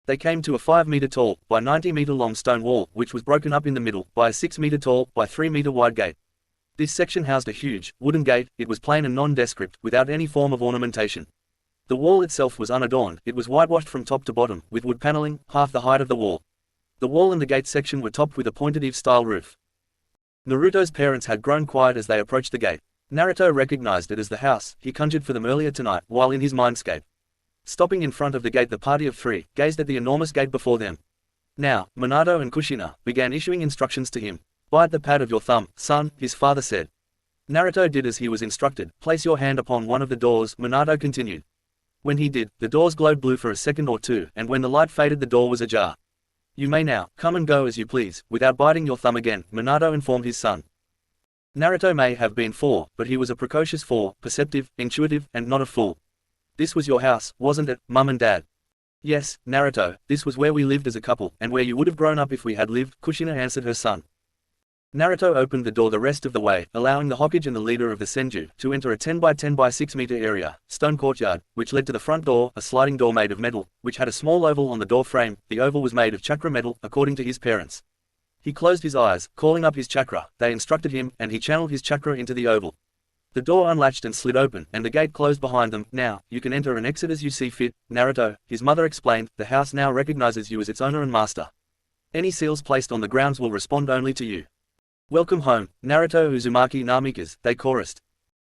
They came to a 5-meter-tall, by 90-meter-long stone wall, which was broken up in the middle, by a 6-meter-tall, by 3-meter-wide gate. This section housed a huge, wooden gate. It was plain and nondescript, without any form of ornamentation. The wall itself was unadorned. It was whitewashed from top to bottom, with wood paneling, half the height of the wall. The wall and the gate section were topped with a pointed eave-style roof. Naruto's parents had grown quiet as they approached the gate. Naruto recognized it as the house he conjured for them earlier tonight, while in his mindscape. Stopping in front of the gate, the party of 3 gazed at the enormous gate before them. Now, Minato and Kushina began issuing instructions to him. Bite the pad of your thumb, son, his father said. Naruto did as he was instructed. Place your hand upon one of the doors, Minato continued. When he did, the doors glowed blue for a second or two, and when the light faded the door was ajar. You may now come and go as you please, without biting your thumb again, Minato informed his son. Naruto may have been 4, but he was a precocious 4, perceptive, intuitive, and not a fool. This was your house, wasn't it, Mum and Dad? Yes, Naruto, this was where we lived as a couple, and where you would have grown up if we had lived, Kushina answered her son. Naruto opened the door the rest of the way, allowing the Hokage and the leader of the Senju to enter a 10 by 10 by 6 meter area, stone courtyard, which led to the front door, a sliding door made of metal, which had a small oval on the door frame. The oval was made of chakra metal, according to his parents. He closed his eyes, calling up his chakra. They instructed him, and he channeled his chakra into the oval. The door unlatched and slid open, and the gate closed behind them. Now, you can enter and exit as you see fit, Naruto, his mother explained. The house now recognizes you as its owner and master. Any seals placed on the grounds will respond only to you. Welcome home, Naruto Uzumaki Namikas, they chorused.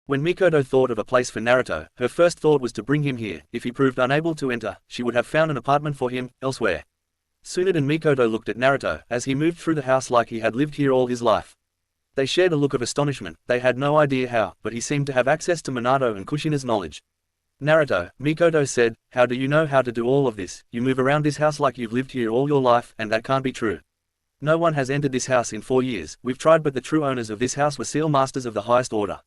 When Mikoto thought of a place for Naruto, her first thought was to bring him here. If he proved unable to enter, she would have found an apartment for him, elsewhere. Tsunade and Mikoto looked at Naruto, as he moved through the house like he had lived here all his life. They shared a look of astonishment. They had no idea how, but he seemed to have access to Minato and Kushina's knowledge. Naruto, Mikoto said, how do you know how to do all of this? You move around this house like you've lived here all your life, and that can't be true. No one has entered this house in 4 years, we've tried, but the true owners of this house were seal masters of the highest order.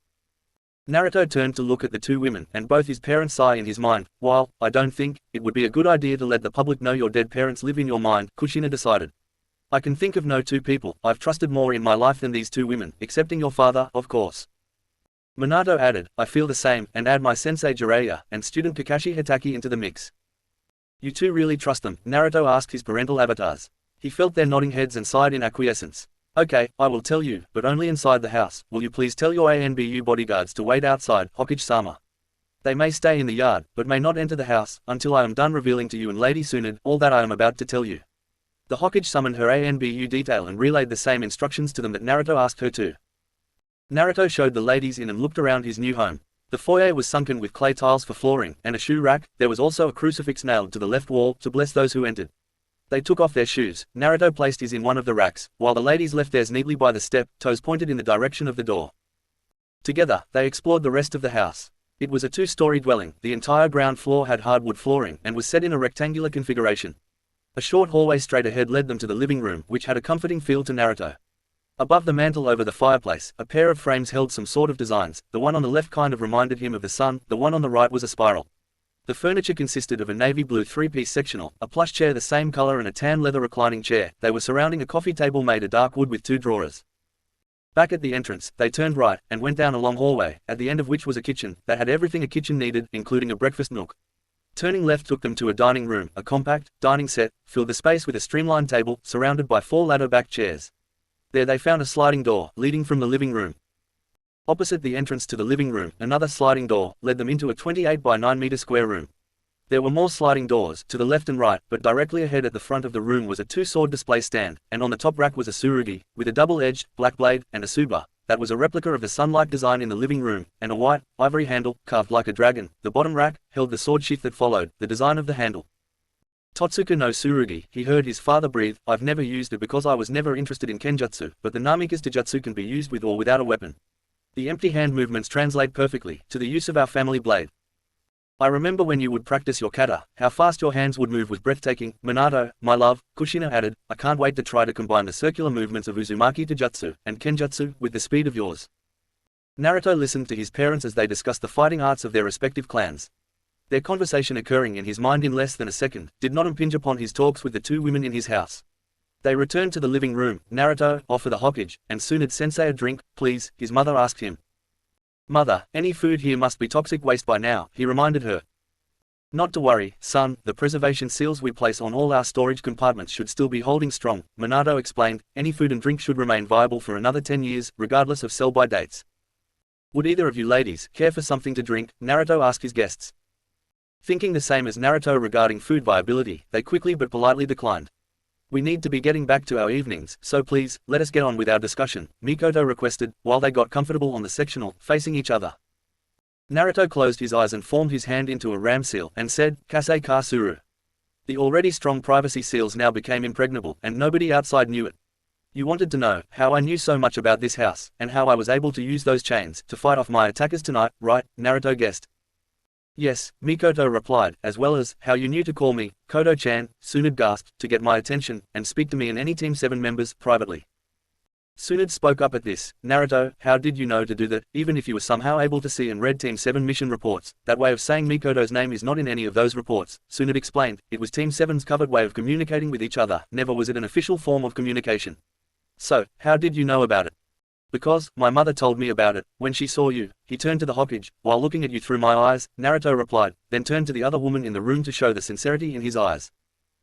Naruto turned to look at the two women, and both his parents sigh in his mind. While, I don't think, it would be a good idea to let the public know your dead parents live in your mind, Kushina decided. I can think of no two people I've trusted more in my life than these two women, excepting your father, of course. Minato added, I feel the same, and add my sensei Jiraiya, and student Kakashi Hitaki into the mix. You two really trust them? Naruto asked his parental avatars. He felt their nodding heads and sighed in acquiescence. Okay, I will tell you, but only inside the house. Will you please tell your ANBU bodyguards to wait outside, Hokage-sama. They may stay in the yard, but may not enter the house, until I am done revealing to you and Lady Tsunade all that I am about to tell you. The Hokage summoned her ANBU detail and relayed the same instructions to them that Naruto asked her to. Naruto showed the ladies in and looked around his new home. The foyer was sunken with clay tiles for flooring, and a shoe rack. There was also a crucifix nailed to the left wall, to bless those who entered. They took off their shoes. Naruto placed his in one of the racks, while the ladies left theirs neatly by the step, toes pointed in the direction of the door. Together, they explored the rest of the house. It was a two-story dwelling. The entire ground floor had hardwood flooring, and was set in a rectangular configuration. A short hallway straight ahead led them to the living room, which had a comforting feel to Naruto. Above the mantel over the fireplace, a pair of frames held some sort of designs. The one on the left kind of reminded him of the sun, the one on the right was a spiral. The furniture consisted of a navy blue 3-piece sectional, a plush chair the same color and a tan leather reclining chair. They were surrounding a coffee table made of dark wood with 2 drawers. Back at the entrance, they turned right, and went down a long hallway, at the end of which was a kitchen, that had everything a kitchen needed, including a breakfast nook. Turning left took them to a dining room. A compact, dining set, filled the space with a streamlined table, surrounded by 4 ladder-backed chairs. There they found a sliding door, leading from the living room. Opposite the entrance to the living room, another sliding door led them into a 28 by 9 meter square room. There were more sliding doors, to the left and right, but directly ahead at the front of the room was a 2-sword display stand, and on the top rack was a tsurugi, with a double-edged, black blade, and a tsuba, that was a replica of the sun-like design in the living room, and a white, ivory handle, carved like a dragon. The bottom rack held the sword sheath that followed, the design of the handle. Totsuka no tsurugi, he heard his father breathe. I've never used it because I was never interested in kenjutsu, but the Namika's Taijutsu can be used with or without a weapon. The empty hand movements translate perfectly to the use of our family blade. I remember when you would practice your kata, how fast your hands would move was breathtaking. Minato, my love, Kushina added, I can't wait to try to combine the circular movements of Uzumaki Taijutsu and kenjutsu with the speed of yours. Naruto listened to his parents as they discussed the fighting arts of their respective clans. Their conversation, occurring in his mind in less than a second, did not impinge upon his talks with the two women in his house. They returned to the living room. Naruto, offer the Hokage, and Tsunade-sensei a drink, please, his mother asked him. Mother, any food here must be toxic waste by now, he reminded her. Not to worry, son, the preservation seals we place on all our storage compartments should still be holding strong, Minato explained. Any food and drink should remain viable for another 10 years, regardless of sell-by dates. Would either of you ladies care for something to drink? Naruto asked his guests. Thinking the same as Naruto regarding food viability, they quickly but politely declined. We need to be getting back to our evenings, so please, let us get on with our discussion, Mikoto requested, while they got comfortable on the sectional, facing each other. Naruto closed his eyes and formed his hand into a ram seal, and said, Kase ka suru. The already strong privacy seals now became impregnable, and nobody outside knew it. You wanted to know how I knew so much about this house, and how I was able to use those chains to fight off my attackers tonight, right? Naruto guessed. Yes, Mikoto replied, as well as, how you knew to call me, Koto-chan, Tsunade gasped, to get my attention, and speak to me and any Team 7 members, privately. Tsunade spoke up at this. Naruto, how did you know to do that, even if you were somehow able to see and read Team 7 mission reports? That way of saying Mikoto's name is not in any of those reports, Tsunade explained. It was Team 7's covered way of communicating with each other, never was it an official form of communication. So, how did you know about it? Because, my mother told me about it, when she saw you. He turned to the Hokage, while looking at you through my eyes, Naruto replied, then turned to the other woman in the room to show the sincerity in his eyes.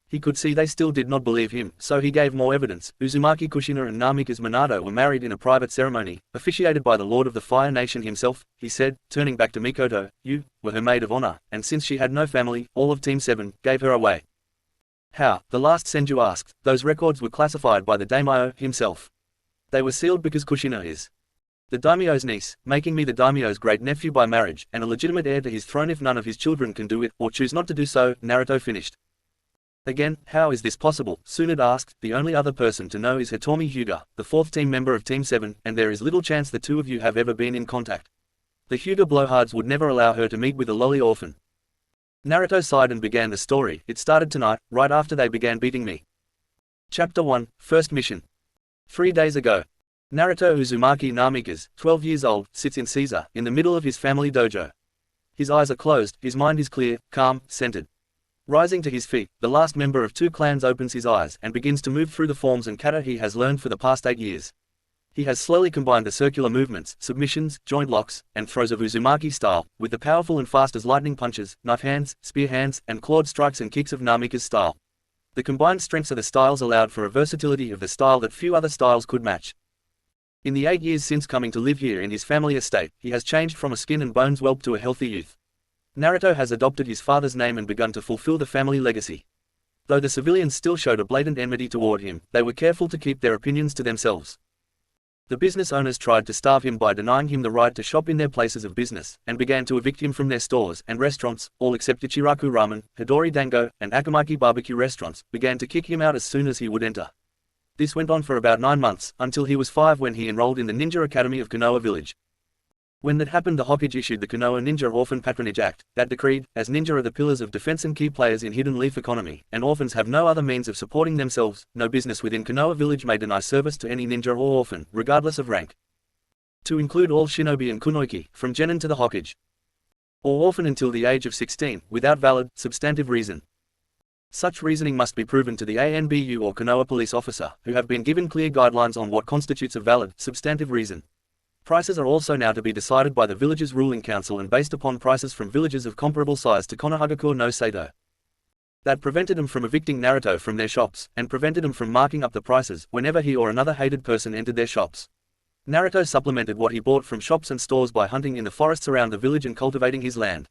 He could see they still did not believe him, so he gave more evidence. Uzumaki Kushina and Namikaze Minato were married in a private ceremony, officiated by the Lord of the Fire Nation himself, he said, turning back to Mikoto. You were her maid of honor, and since she had no family, all of Team 7 gave her away. How? The last Senju asked. Those records were classified by the daimyo himself. They were sealed because Kushina is the daimyo's niece, making me the daimyo's great-nephew by marriage, and a legitimate heir to his throne if none of his children can do it, or choose not to do so, Naruto finished. Again, how is this possible? Tsunade asked. The only other person to know is Hitomi Hyuga, the fourth team member of Team 7, and there is little chance the two of you have ever been in contact. The Hyuga blowhards would never allow her to meet with a lolly orphan. Naruto sighed and began the story. It started tonight, right after they began beating me. Chapter 1, First Mission. 3 days ago. Naruto Uzumaki Namikaze, 12 years old, sits in Caesar, in the middle of his family dojo. His eyes are closed, his mind is clear, calm, centered. Rising to his feet, the last member of two clans opens his eyes and begins to move through the forms and kata he has learned for the past 8 years. He has slowly combined the circular movements, submissions, joint locks, and throws of Uzumaki style, with the powerful and fast as lightning punches, knife hands, spear hands, and clawed strikes and kicks of Namikaze style. The combined strengths of the styles allowed for a versatility of the style that few other styles could match. In the 8 years since coming to live here in his family estate, he has changed from a skin and bones whelp to a healthy youth. Naruto has adopted his father's name and begun to fulfill the family legacy. Though the civilians still showed a blatant enmity toward him, they were careful to keep their opinions to themselves. The business owners tried to starve him by denying him the right to shop in their places of business, and began to evict him from their stores and restaurants. All except Ichiraku Ramen, Hidori Dango, and Akamaki barbecue restaurants began to kick him out as soon as he would enter. This went on for about 9 months, until he was 5 when he enrolled in the Ninja Academy of Konoha Village. When that happened, the Hokage issued the Konoha Ninja Orphan Patronage Act, that decreed, as ninja are the pillars of defense and key players in Hidden Leaf economy, and orphans have no other means of supporting themselves, no business within Konoha Village may deny service to any ninja or orphan, regardless of rank. To include all shinobi and kunoichi, from genin to the Hokage. Or orphan until the age of 16, without valid, substantive reason. Such reasoning must be proven to the ANBU or Konoha police officer, who have been given clear guidelines on what constitutes a valid, substantive reason. Prices are also now to be decided by the village's ruling council and based upon prices from villages of comparable size to Konohagakure no Sato. That prevented them from evicting Naruto from their shops, and prevented them from marking up the prices whenever he or another hated person entered their shops. Naruto supplemented what he bought from shops and stores by hunting in the forests around the village and cultivating his land.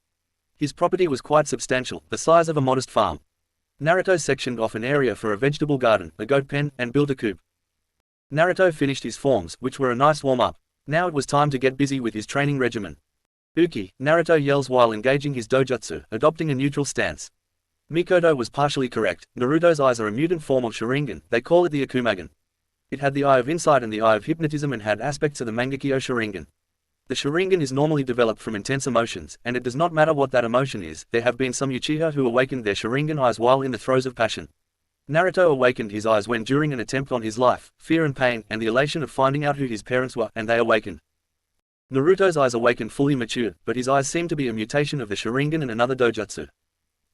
His property was quite substantial, the size of a modest farm. Naruto sectioned off an area for a vegetable garden, a goat pen, and built a coop. Naruto finished his forms, which were a nice warm-up. Now it was time to get busy with his training regimen. Uki, Naruto yells while engaging his dojutsu, adopting a neutral stance. Mikoto was partially correct. Naruto's eyes are a mutant form of Sharingan, they call it the Akumagan. It had the eye of insight and the eye of hypnotism and had aspects of the Mangekyo Sharingan. The Sharingan is normally developed from intense emotions, and it does not matter what that emotion is. There have been some Uchiha who awakened their Sharingan eyes while in the throes of passion. Naruto awakened his eyes when during an attempt on his life, fear and pain, and the elation of finding out who his parents were, and they awakened. Naruto's eyes awakened fully matured, but his eyes seem to be a mutation of the Sharingan and another dojutsu.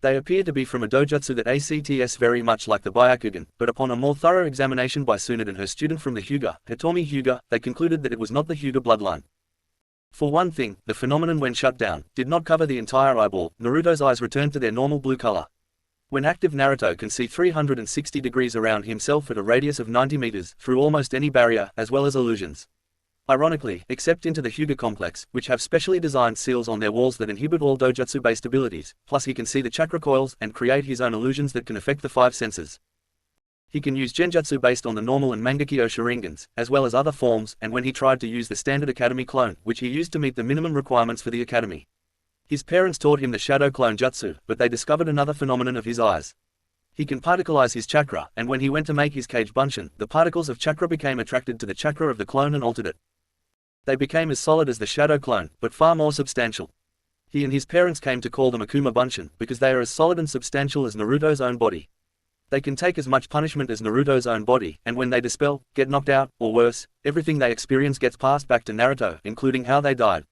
They appear to be from a dojutsu that acts very much like the Byakugan, but upon a more thorough examination by Tsunade and her student from the Hyuga, Hitomi Hyuga, they concluded that it was not the Hyuga bloodline. For one thing, the phenomenon when shut down, did not cover the entire eyeball. Naruto's eyes returned to their normal blue color. When active, Naruto can see 360 degrees around himself at a radius of 90 meters, through almost any barrier, as well as illusions. Ironically, except into the Hyuga complex, which have specially designed seals on their walls that inhibit all dojutsu-based abilities, plus he can see the chakra coils and create his own illusions that can affect the 5 senses. He can use genjutsu based on the normal and Mangekyo Sharingans, as well as other forms, and when he tried to use the standard Academy clone, which he used to meet the minimum requirements for the Academy. His parents taught him the shadow clone jutsu, but they discovered another phenomenon of his eyes. He can particleize his chakra, and when he went to make his cage bunshin, the particles of chakra became attracted to the chakra of the clone and altered it. They became as solid as the shadow clone, but far more substantial. He and his parents came to call them Akuma Bunshin because they are as solid and substantial as Naruto's own body. They can take as much punishment as Naruto's own body, and when they dispel, get knocked out, or worse, everything they experience gets passed back to Naruto, including how they died.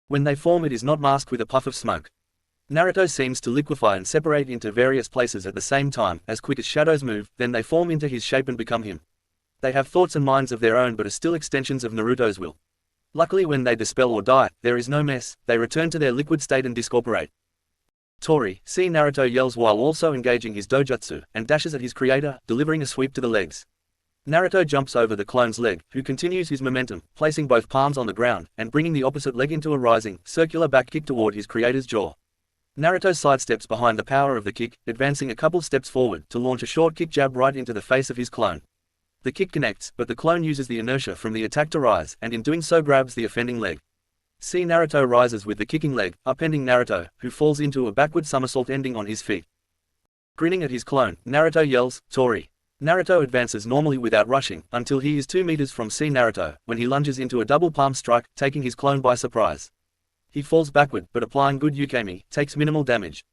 When they form, it is not masked with a puff of smoke. Naruto seems to liquefy and separate into various places at the same time, as quick as shadows move, then they form into his shape and become him. They have thoughts and minds of their own but are still extensions of Naruto's will. Luckily when they dispel or die, there is no mess, they return to their liquid state and discorporate. Tori, see Naruto yells while also engaging his dojutsu, and dashes at his creator, delivering a sweep to the legs. Naruto jumps over the clone's leg, who continues his momentum, placing both palms on the ground, and bringing the opposite leg into a rising, circular back kick toward his creator's jaw. Naruto sidesteps behind the power of the kick, advancing a couple steps forward to launch a short kick jab right into the face of his clone. The kick connects, but the clone uses the inertia from the attack to rise, and in doing so grabs the offending leg. See Naruto rises with the kicking leg, upending Naruto, who falls into a backward somersault ending on his feet. Grinning at his clone, Naruto yells, "Tori!" Naruto advances normally without rushing, until he is 2 meters from See Naruto, when he lunges into a double palm strike, taking his clone by surprise. He falls backward, but applying good yukami, takes minimal damage.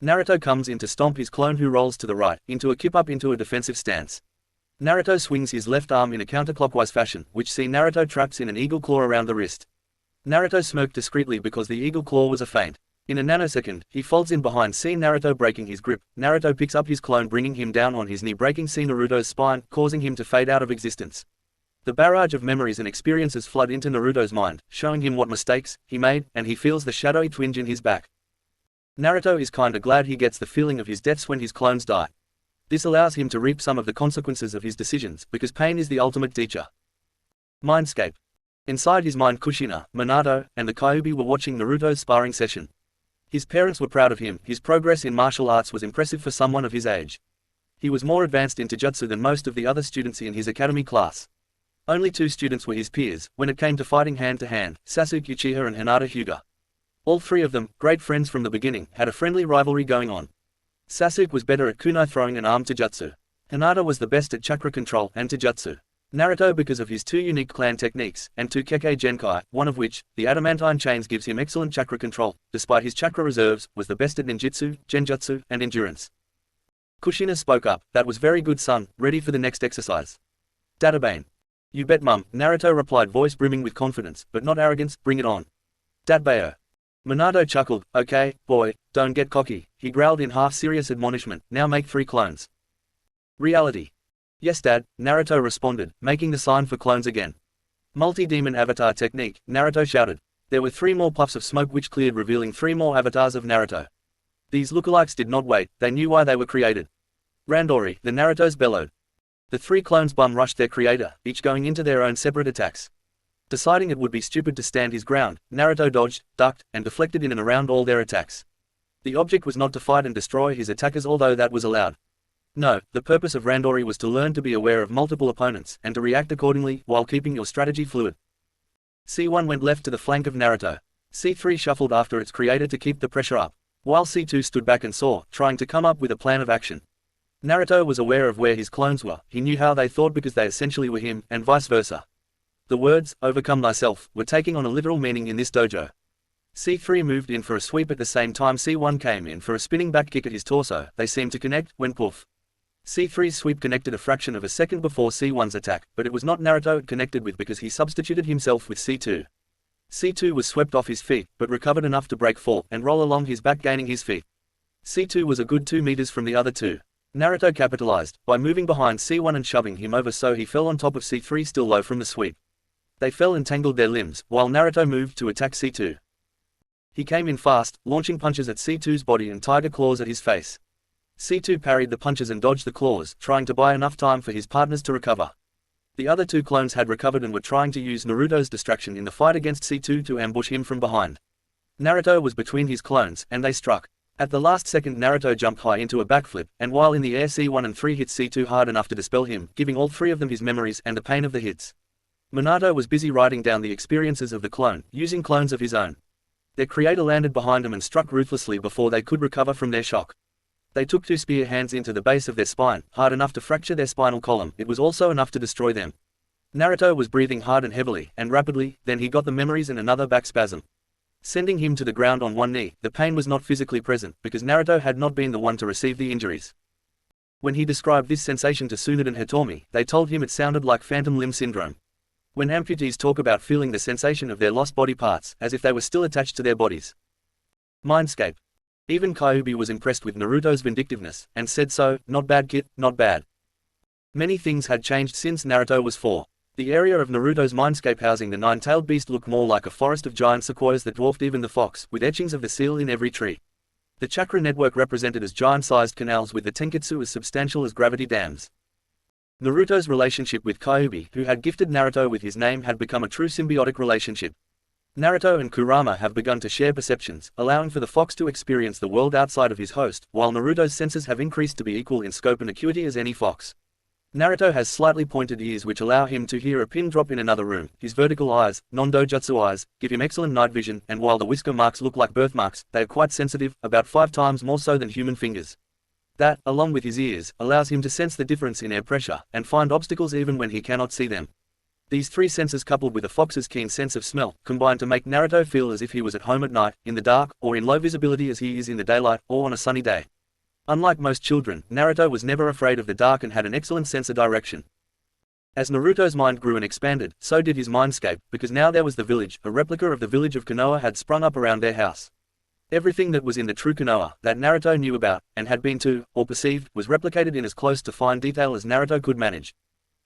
Naruto comes in to stomp his clone who rolls to the right, into a kip up into a defensive stance. Naruto swings his left arm in a counterclockwise fashion, which See Naruto traps in an eagle claw around the wrist. Naruto smirked discreetly because the eagle claw was a feint. In a nanosecond, he folds in behind See Naruto breaking his grip. Naruto picks up his clone bringing him down on his knee breaking See Naruto's spine, causing him to fade out of existence. The barrage of memories and experiences flood into Naruto's mind, showing him what mistakes he made, and he feels the shadowy twinge in his back. Naruto is kinda glad he gets the feeling of his deaths when his clones die. This allows him to reap some of the consequences of his decisions, because pain is the ultimate teacher. Mindscape. Inside his mind Kushina, Minato, and the Kyuubi were watching Naruto's sparring session. His parents were proud of him, his progress in martial arts was impressive for someone of his age. He was more advanced in Taijutsu than most of the other students in his academy class. Only 2 students were his peers, when it came to fighting hand-to-hand, Sasuke Uchiha and Hinata Hyuga. All 3 of them, great friends from the beginning, had a friendly rivalry going on. Sasuke was better at kunai throwing and arm Taijutsu. Hinata was the best at chakra control and Taijutsu. Naruto because of his 2 unique clan techniques, and 2 Kekkei Genkai, one of which, the adamantine chains gives him excellent chakra control, despite his chakra reserves, was the best at ninjutsu, genjutsu, and endurance. Kushina spoke up, "That was very good son, ready for the next exercise." Databane. "You bet mum," Naruto replied voice brimming with confidence, but not arrogance, "bring it on." Datbayo. Minato chuckled, "Okay, boy, don't get cocky," he growled in half-serious admonishment, "now make 3 clones." Reality. "Yes dad," Naruto responded, making the sign for clones again. Multi-demon avatar technique, Naruto shouted. There were 3 more puffs of smoke which cleared revealing 3 more avatars of Naruto. These lookalikes did not wait, they knew why they were created. Randori, the Narutos bellowed. The 3 clones bum rushed their creator, each going into their own separate attacks. Deciding it would be stupid to stand his ground, Naruto dodged, ducked, and deflected in and around all their attacks. The object was not to fight and destroy his attackers although that was allowed. No, the purpose of Randori was to learn to be aware of multiple opponents, and to react accordingly, while keeping your strategy fluid. C1 went left to the flank of Naruto. C3 shuffled after its creator to keep the pressure up, while C2 stood back and saw, trying to come up with a plan of action. Naruto was aware of where his clones were, he knew how they thought because they essentially were him, and vice versa. The words, "overcome thyself," were taking on a literal meaning in this dojo. C3 moved in for a sweep at the same time C1 came in for a spinning back kick at his torso, they seemed to connect, when poof. C3's sweep connected a fraction of a second before C1's attack, but it was not Naruto it connected with because he substituted himself with C2. C2 was swept off his feet, but recovered enough to break fall and roll along his back gaining his feet. C2 was a good 2 meters from the other 2. Naruto capitalized, by moving behind C1 and shoving him over so he fell on top of C3 still low from the sweep. They fell and tangled their limbs, while Naruto moved to attack C2. He came in fast, launching punches at C2's body and tiger claws at his face. C2 parried the punches and dodged the claws, trying to buy enough time for his partners to recover. The other 2 clones had recovered and were trying to use Naruto's distraction in the fight against C2 to ambush him from behind. Naruto was between his clones, and they struck. At the last second Naruto jumped high into a backflip, and while in the air C1 and 3 hit C2 hard enough to dispel him, giving all 3 of them his memories and the pain of the hits. Minato was busy writing down the experiences of the clone, using clones of his own. Their creator landed behind them and struck ruthlessly before they could recover from their shock. They took 2 spear hands into the base of their spine, hard enough to fracture their spinal column, it was also enough to destroy them. Naruto was breathing hard and heavily, and rapidly, then he got the memories and another back spasm. sending him to the ground on one knee. The pain was not physically present, because Naruto had not been the one to receive the injuries. When he described this sensation to Tsunade and Hitomi, they told him it sounded like phantom limb syndrome. When amputees talk about feeling the sensation of their lost body parts, as if they were still attached to their bodies. Mindscape. Even Kyuubi was impressed with Naruto's vindictiveness, and said so, "Not bad kid, not bad." Many things had changed since Naruto was 4. The area of Naruto's mindscape housing the nine-tailed beast looked more like a forest of giant sequoias that dwarfed even the fox, with etchings of the seal in every tree. The chakra network represented as giant-sized canals with the tenketsu as substantial as gravity dams. Naruto's relationship with Kyuubi, who had gifted Naruto with his name, had become a true symbiotic relationship. Naruto and Kurama have begun to share perceptions, allowing for the fox to experience the world outside of his host, while Naruto's senses have increased to be equal in scope and acuity as any fox. Naruto has slightly pointed ears which allow him to hear a pin drop in another room. His vertical eyes, non-dojutsu eyes, give him excellent night vision, and while the whisker marks look like birthmarks, they are quite sensitive, about 5 times more so than human fingers. That, along with his ears, allows him to sense the difference in air pressure, and find obstacles even when he cannot see them. These 3 senses coupled with a fox's keen sense of smell, combine to make Naruto feel as if he was at home at night, in the dark, or in low visibility as he is in the daylight, or on a sunny day. Unlike most children, Naruto was never afraid of the dark and had an excellent sense of direction. As Naruto's mind grew and expanded, so did his mindscape, because now there was the village. A replica of the village of Konoha had sprung up around their house. Everything that was in the true Konoha, that Naruto knew about, and had been to, or perceived, was replicated in as close to fine detail as Naruto could manage.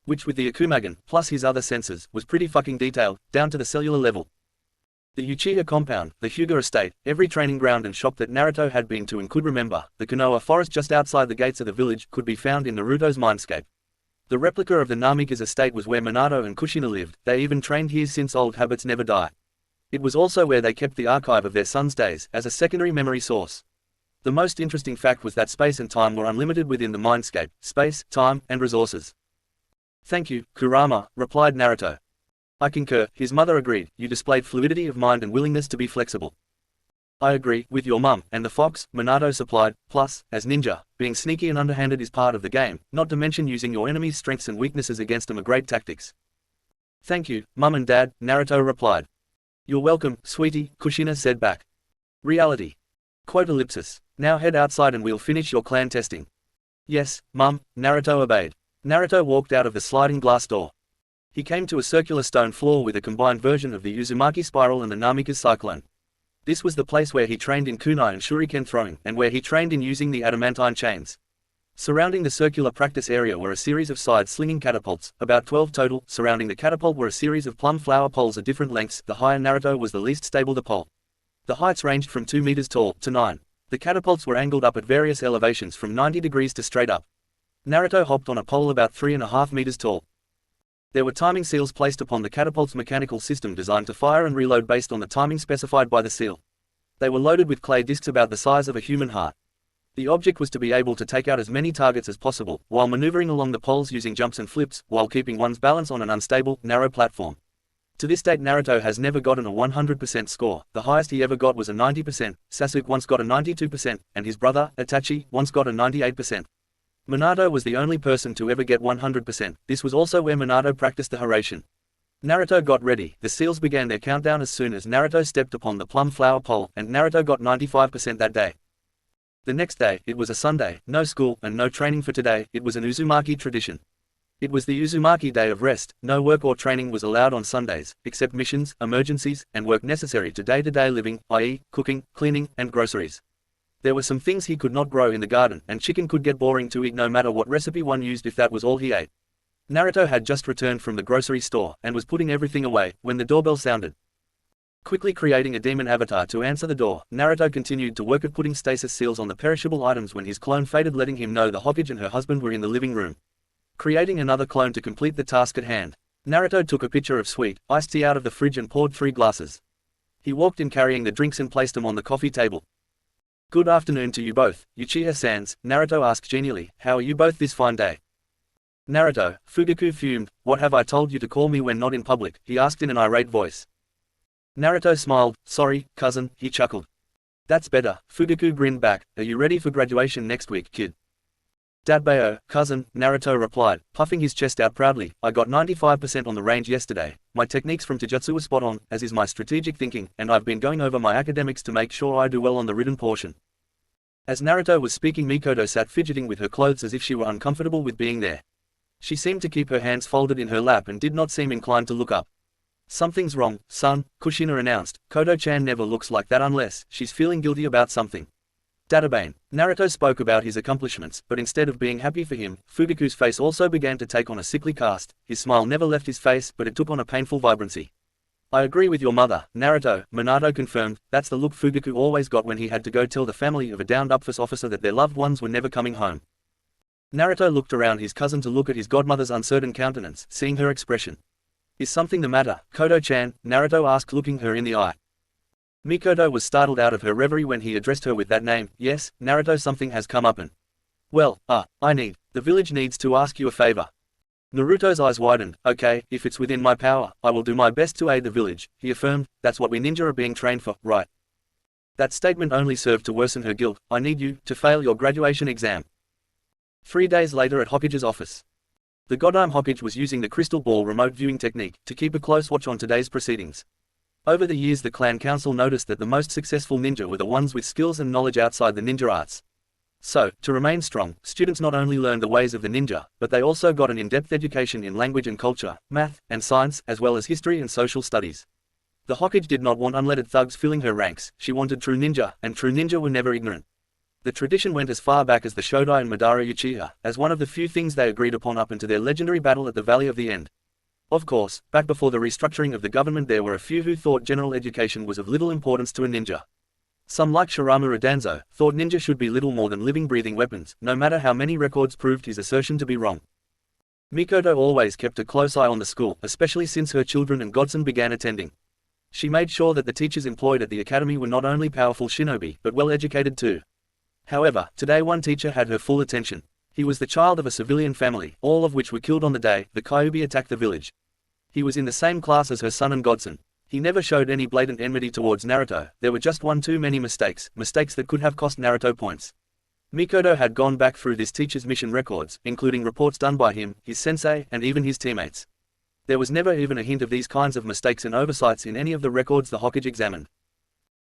Which with the Akumagen, plus his other senses, was pretty fucking detailed, down to the cellular level. The Uchiha compound, the Hyuga estate, every training ground and shop that Naruto had been to and could remember, the Konoha forest just outside the gates of the village, could be found in Naruto's mindscape. The replica of the Namika's estate was where Minato and Kushina lived. They even trained here since old habits never die. It was also where they kept the archive of their son's days, as a secondary memory source. The most interesting fact was that space and time were unlimited within the mindscape, space, time, and resources. "Thank you, Kurama," replied Naruto. "I concur," his mother agreed. "You displayed fluidity of mind and willingness to be flexible." "I agree with your mum," and the fox, Minato supplied, plus, as ninja, being sneaky and underhanded is part of the game, not to mention using your enemy's strengths and weaknesses against them are great tactics. "Thank you, Mum and Dad," Naruto replied. "You're welcome, sweetie," Kushina said back. Reality. Quote ellipsis. "Now head outside and we'll finish your clan testing." "Yes, Mum," Naruto obeyed. Naruto walked out of the sliding glass door. He came to a circular stone floor with a combined version of the Uzumaki spiral and the Namika's cyclone. This was the place where he trained in kunai and shuriken throwing, and where he trained in using the adamantine chains. Surrounding the circular practice area were a series of side-slinging catapults, about 12 total. Surrounding the catapult were a series of plum flower poles of different lengths. The higher Naruto was the least stable the pole. The heights ranged from 2 meters tall to 9. The catapults were angled up at various elevations from 90 degrees to straight up. Naruto hopped on a pole about 3.5 meters tall. There were timing seals placed upon the catapult's mechanical system designed to fire and reload based on the timing specified by the seal. They were loaded with clay discs about the size of a human heart. The object was to be able to take out as many targets as possible, while maneuvering along the poles using jumps and flips, while keeping one's balance on an unstable, narrow platform. To this date Naruto has never gotten a 100% score. The highest he ever got was a 90%, Sasuke once got a 92%, and his brother, Itachi, once got a 98%. Minato was the only person to ever get 100%. This was also where Minato practiced the Hiraishin. Naruto got ready. The seals began their countdown as soon as Naruto stepped upon the plum flower pole, and Naruto got 95% that day. The next day, it was a Sunday, no school, and no training for today. It was an Uzumaki tradition. It was the Uzumaki day of rest. No work or training was allowed on Sundays, except missions, emergencies, and work necessary to day-to-day living, i.e., cooking, cleaning, and groceries. There were some things he could not grow in the garden, and chicken could get boring to eat no matter what recipe one used if that was all he ate. Naruto had just returned from the grocery store, and was putting everything away, when the doorbell sounded. Quickly creating a demon avatar to answer the door, Naruto continued to work at putting stasis seals on the perishable items when his clone faded, letting him know the Hokage and her husband were in the living room. Creating another clone to complete the task at hand. Naruto took a pitcher of sweet, iced tea out of the fridge and poured 3 glasses. He walked in carrying the drinks and placed them on the coffee table. "Good afternoon to you both, Uchiha-sans," Naruto asked genially. "How are you both this fine day?" "Naruto," Fugaku fumed. "What have I told you to call me when not in public?" he asked in an irate voice. Naruto smiled. "Sorry, cousin," he chuckled. "That's better." Fugaku grinned back. "Are you ready for graduation next week, kid?" Dadbao, cousin, Naruto replied, puffing his chest out proudly, I got 95% on the range yesterday. My techniques from Taijutsu were spot on, as is my strategic thinking, and I've been going over my academics to make sure I do well on the written portion. As Naruto was speaking, Mikoto sat fidgeting with her clothes as if she were uncomfortable with being there. She seemed to keep her hands folded in her lap and did not seem inclined to look up. Something's wrong, son, Kushina announced. Kodo-chan never looks like that unless she's feeling guilty about something. Databane. Naruto spoke about his accomplishments, but instead of being happy for him, Fugaku's face also began to take on a sickly cast. His smile never left his face, but it took on a painful vibrancy. I agree with your mother, Naruto, Minato confirmed. That's the look Fugaku always got when he had to go tell the family of a downed-up FANFIC officer that their loved ones were never coming home. Naruto looked around his cousin to look at his godmother's uncertain countenance, seeing her expression. Is something the matter, Kodo-chan? Naruto asked, looking her in the eye. Mikoto was startled out of her reverie when he addressed her with that name. Yes, Naruto, something has come up and… Well, the village needs to ask you a favor. Naruto's eyes widened. Okay, if it's within my power, I will do my best to aid the village, he affirmed. That's what we ninja are being trained for, right? That statement only served to worsen her guilt. I need you to fail your graduation exam. 3 days later at Hokage's office. The Godime Hokage was using the crystal ball remote viewing technique to keep a close watch on today's proceedings. Over the years, the clan council noticed that the most successful ninja were the ones with skills and knowledge outside the ninja arts. So, to remain strong, students not only learned the ways of the ninja, but they also got an in-depth education in language and culture, math, and science, as well as history and social studies. The Hokage did not want unlettered thugs filling her ranks. She wanted true ninja, and true ninja were never ignorant. The tradition went as far back as the Shodai and Madara Uchiha, as one of the few things they agreed upon up into their legendary battle at the Valley of the End. Of course, back before the restructuring of the government, there were a few who thought general education was of little importance to a ninja. Some, like Shiramu Danzo, thought ninja should be little more than living, breathing weapons, no matter how many records proved his assertion to be wrong. Mikoto always kept a close eye on the school, especially since her children and godson began attending. She made sure that the teachers employed at the academy were not only powerful shinobi, but well educated too. However, today one teacher had her full attention. He was the child of a civilian family, all of which were killed on the day the Kyuubi attacked the village. He was in the same class as her son and godson. He never showed any blatant enmity towards Naruto. There were just one too many mistakes that could have cost Naruto points. Mikoto had gone back through this teacher's mission records, including reports done by him, his sensei, and even his teammates. There was never even a hint of these kinds of mistakes and oversights in any of the records the Hokage examined.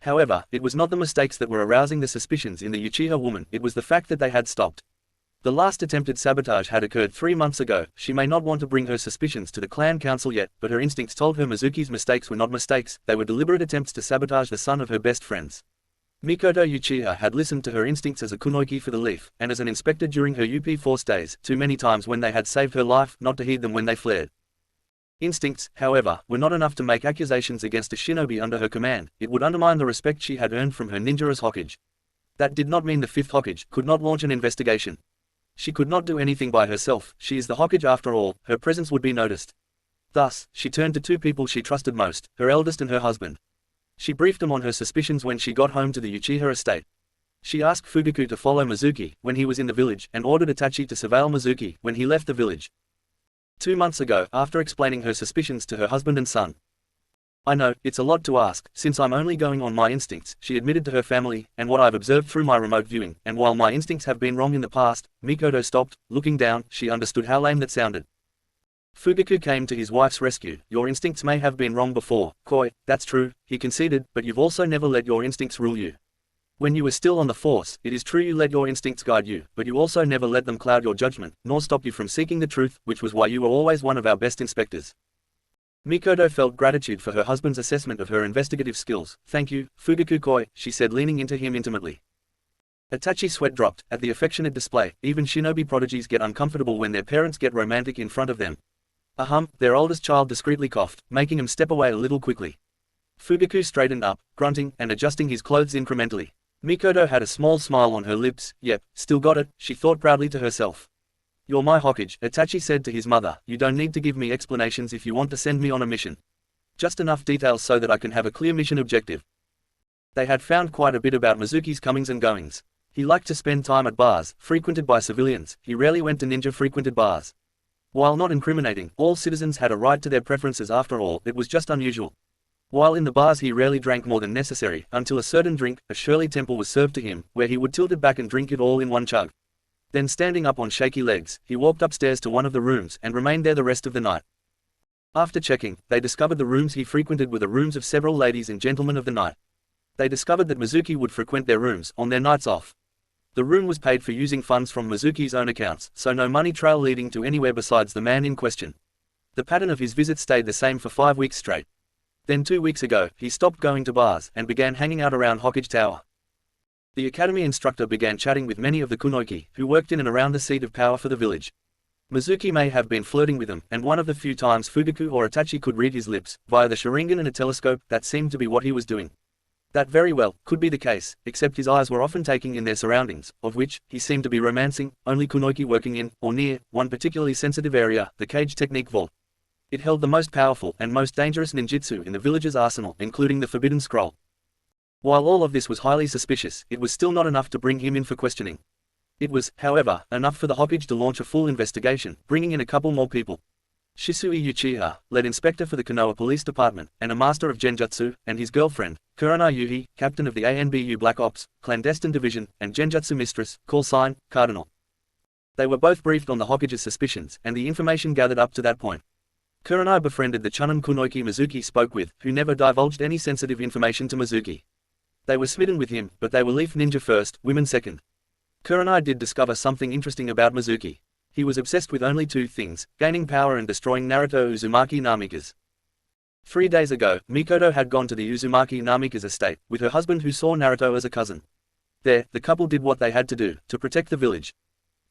However, it was not the mistakes that were arousing the suspicions in the Uchiha woman, it was the fact that they had stopped. The last attempted sabotage had occurred 3 months ago. She may not want to bring her suspicions to the clan council yet, but her instincts told her Mizuki's mistakes were not mistakes, they were deliberate attempts to sabotage the son of her best friends. Mikoto Uchiha had listened to her instincts as a kunoichi for the leaf, and as an inspector during her UP Force days, too many times when they had saved her life, not to heed them when they flared. Instincts, however, were not enough to make accusations against a shinobi under her command. It would undermine the respect she had earned from her ninja as Hokage. That did not mean the 5th Hokage could not launch an investigation. She could not do anything by herself. She is the Hokage after all. Her presence would be noticed. Thus, she turned to 2 people she trusted most, her eldest and her husband. She briefed them on her suspicions when she got home to the Uchiha estate. She asked Fugaku to follow Mizuki when he was in the village, and ordered Itachi to surveil Mizuki when he left the village. 2 months ago, after explaining her suspicions to her husband and son. I know, it's a lot to ask, since I'm only going on my instincts, she admitted to her family, and what I've observed through my remote viewing, and while my instincts have been wrong in the past. Mikoto stopped, looking down. She understood how lame that sounded. Fugaku came to his wife's rescue. Your instincts may have been wrong before, Koi, that's true, he conceded, but you've also never let your instincts rule you. When you were still on the force, it is true you let your instincts guide you, but you also never let them cloud your judgment, nor stop you from seeking the truth, which was why you were always one of our best inspectors. Mikoto felt gratitude for her husband's assessment of her investigative skills. Thank you, Fugaku Koi, she said, leaning into him intimately. Itachi's sweat dropped at the affectionate display. Even shinobi prodigies get uncomfortable when their parents get romantic in front of them. Their oldest child discreetly coughed, making him step away a little quickly. Fugaku straightened up, grunting, and adjusting his clothes incrementally. Mikoto had a small smile on her lips. Yep, still got it, she thought proudly to herself. You're my Hokage, Itachi said to his mother. You don't need to give me explanations if you want to send me on a mission. Just enough details so that I can have a clear mission objective. They had found quite a bit about Mizuki's comings and goings. He liked to spend time at bars, frequented by civilians. He rarely went to ninja-frequented bars. While not incriminating, all citizens had a right to their preferences after all, it was just unusual. While in the bars he rarely drank more than necessary, until a certain drink, a Shirley Temple, was served to him, where he would tilt it back and drink it all in one chug. Then standing up on shaky legs, he walked upstairs to one of the rooms and remained there the rest of the night. After checking, they discovered the rooms he frequented were the rooms of several ladies and gentlemen of the night. They discovered that Mizuki would frequent their rooms on their nights off. The room was paid for using funds from Mizuki's own accounts, so no money trail leading to anywhere besides the man in question. The pattern of his visits stayed the same for 5 weeks straight. Then 2 weeks ago, he stopped going to bars and began hanging out around Hokage Tower. The academy instructor began chatting with many of the kunoichi, who worked in and around the seat of power for the village. Mizuki may have been flirting with them, and one of the few times Fugaku or Itachi could read his lips, via the Sharingan and a telescope, that seemed to be what he was doing. That very well could be the case, except his eyes were often taking in their surroundings, of which he seemed to be romancing only kunoichi working in, or near, one particularly sensitive area, the cage technique vault. It held the most powerful and most dangerous ninjutsu in the village's arsenal, including the Forbidden Scroll. While all of this was highly suspicious, it was still not enough to bring him in for questioning. It was, however, enough for the Hokage to launch a full investigation, bringing in a couple more people. Shisui Uchiha, lead inspector for the Konoha Police Department, and a master of Genjutsu, and his girlfriend, Kurenai Yuhi, captain of the ANBU Black Ops, Clandestine Division, and Genjutsu mistress, call sign, Cardinal. They were both briefed on the Hokage's suspicions, and the information gathered up to that point. Kurenai befriended the Chunin kunoichi Mizuki spoke with, who never divulged any sensitive information to Mizuki. They were smitten with him, but they were leaf ninja first, women second. Kurenai did discover something interesting about Mizuki. He was obsessed with only two things, gaining power and destroying Naruto Uzumaki Namikaze. 3 days ago, Mikoto had gone to the Uzumaki Namikaze estate, with her husband who saw Naruto as a cousin. There, the couple did what they had to do, to protect the village.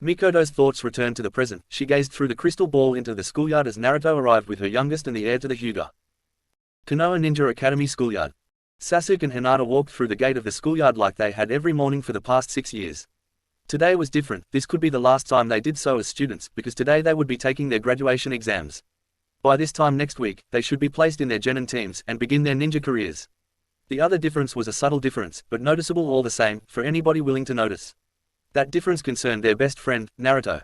Mikoto's thoughts returned to the present. She gazed through the crystal ball into the schoolyard as Naruto arrived with her youngest and the heir to the Hyuga. Konoha Ninja Academy Schoolyard. Sasuke and Hinata walked through the gate of the schoolyard like they had every morning for the past 6 years. Today was different. This could be the last time they did so as students, because today they would be taking their graduation exams. By this time next week, they should be placed in their genin teams and begin their ninja careers. The other difference was a subtle difference, but noticeable all the same, for anybody willing to notice. That difference concerned their best friend, Naruto.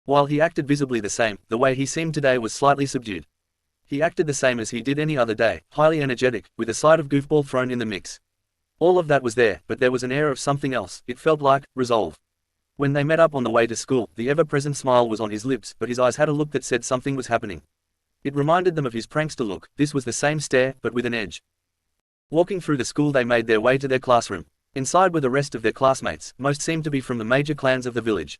While he acted visibly the same, the way he seemed today was slightly subdued. He acted the same as he did any other day, highly energetic, with a side of goofball thrown in the mix. All of that was there, but there was an air of something else. It felt like resolve. When they met up on the way to school, the ever-present smile was on his lips, but his eyes had a look that said something was happening. It reminded them of his prankster look. This was the same stare, but with an edge. Walking through the school, they made their way to their classroom. Inside were the rest of their classmates, most seemed to be from the major clans of the village.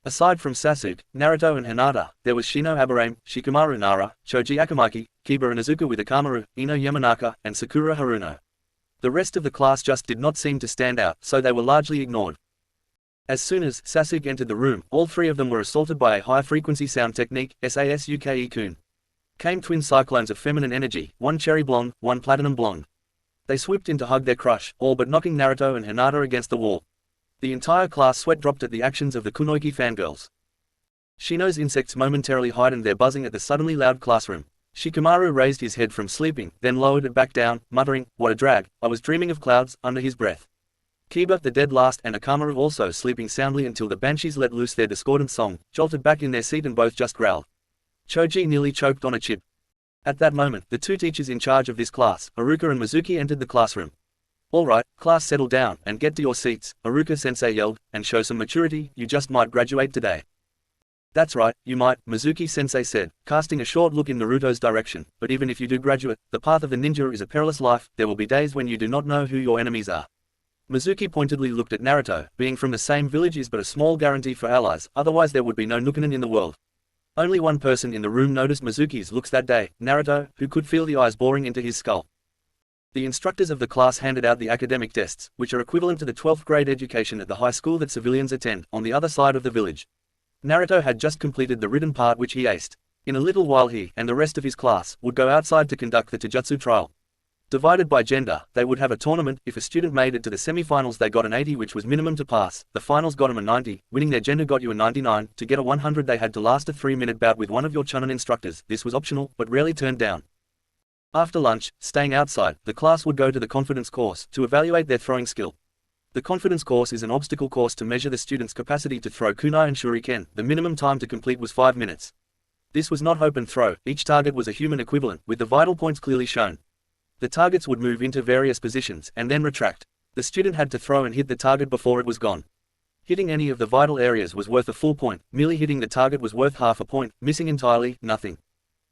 Aside from Sasuke, Naruto and Hinata, there was Shino Aburame, Shikamaru Nara, Choji Akamaki, Kiba Inuzuka with Akamaru, Ino Yamanaka, and Sakura Haruno. The rest of the class just did not seem to stand out, so they were largely ignored. As soon as Sasuke entered the room, all three of them were assaulted by a high-frequency sound technique, Sasuke-kun. Came twin cyclones of feminine energy, one cherry blonde, one platinum blonde. They swooped in to hug their crush, all but knocking Naruto and Hinata against the wall. The entire class sweat dropped at the actions of the kunoichi fangirls. Shino's insects momentarily heightened their buzzing at the suddenly loud classroom. Shikamaru raised his head from sleeping, then lowered it back down, muttering, "What a drag, I was dreaming of clouds," under his breath. Kiba, the dead last, and Akamaru also sleeping soundly until the banshees let loose their discordant song, jolted back in their seat and both just growled. Choji nearly choked on a chip. At that moment, the two teachers in charge of this class, Haruka and Mizuki, entered the classroom. "All right, class, settle down, and get to your seats," Haruka-sensei yelled, "and show some maturity, you just might graduate today." "That's right, you might," Mizuki-sensei said, casting a short look in Naruto's direction, "but even if you do graduate, the path of the ninja is a perilous life. There will be days when you do not know who your enemies are." Mizuki pointedly looked at Naruto. Being from the same village is but a small guarantee for allies, otherwise there would be no Nukenin in the world. Only one person in the room noticed Mizuki's looks that day, Naruto, who could feel the eyes boring into his skull. The instructors of the class handed out the academic tests, which are equivalent to the 12th grade education at the high school that civilians attend, on the other side of the village. Naruto had just completed the written part, which he aced. In a little while he, and the rest of his class, would go outside to conduct the Taijutsu trial. Divided by gender, they would have a tournament. If a student made it to the semi-finals, they got an 80, which was minimum to pass. The finals got them a 90, winning their gender got you a 99. To get a 100 they had to last a 3-minute bout with one of your Chunin instructors. This was optional, but rarely turned down. After lunch, staying outside, the class would go to the confidence course, to evaluate their throwing skill. The confidence course is an obstacle course to measure the student's capacity to throw kunai and shuriken. The minimum time to complete was 5 minutes. This was not hope and throw, each target was a human equivalent, with the vital points clearly shown. The targets would move into various positions, and then retract. The student had to throw and hit the target before it was gone. Hitting any of the vital areas was worth a full point, merely hitting the target was worth half a point, missing entirely, nothing.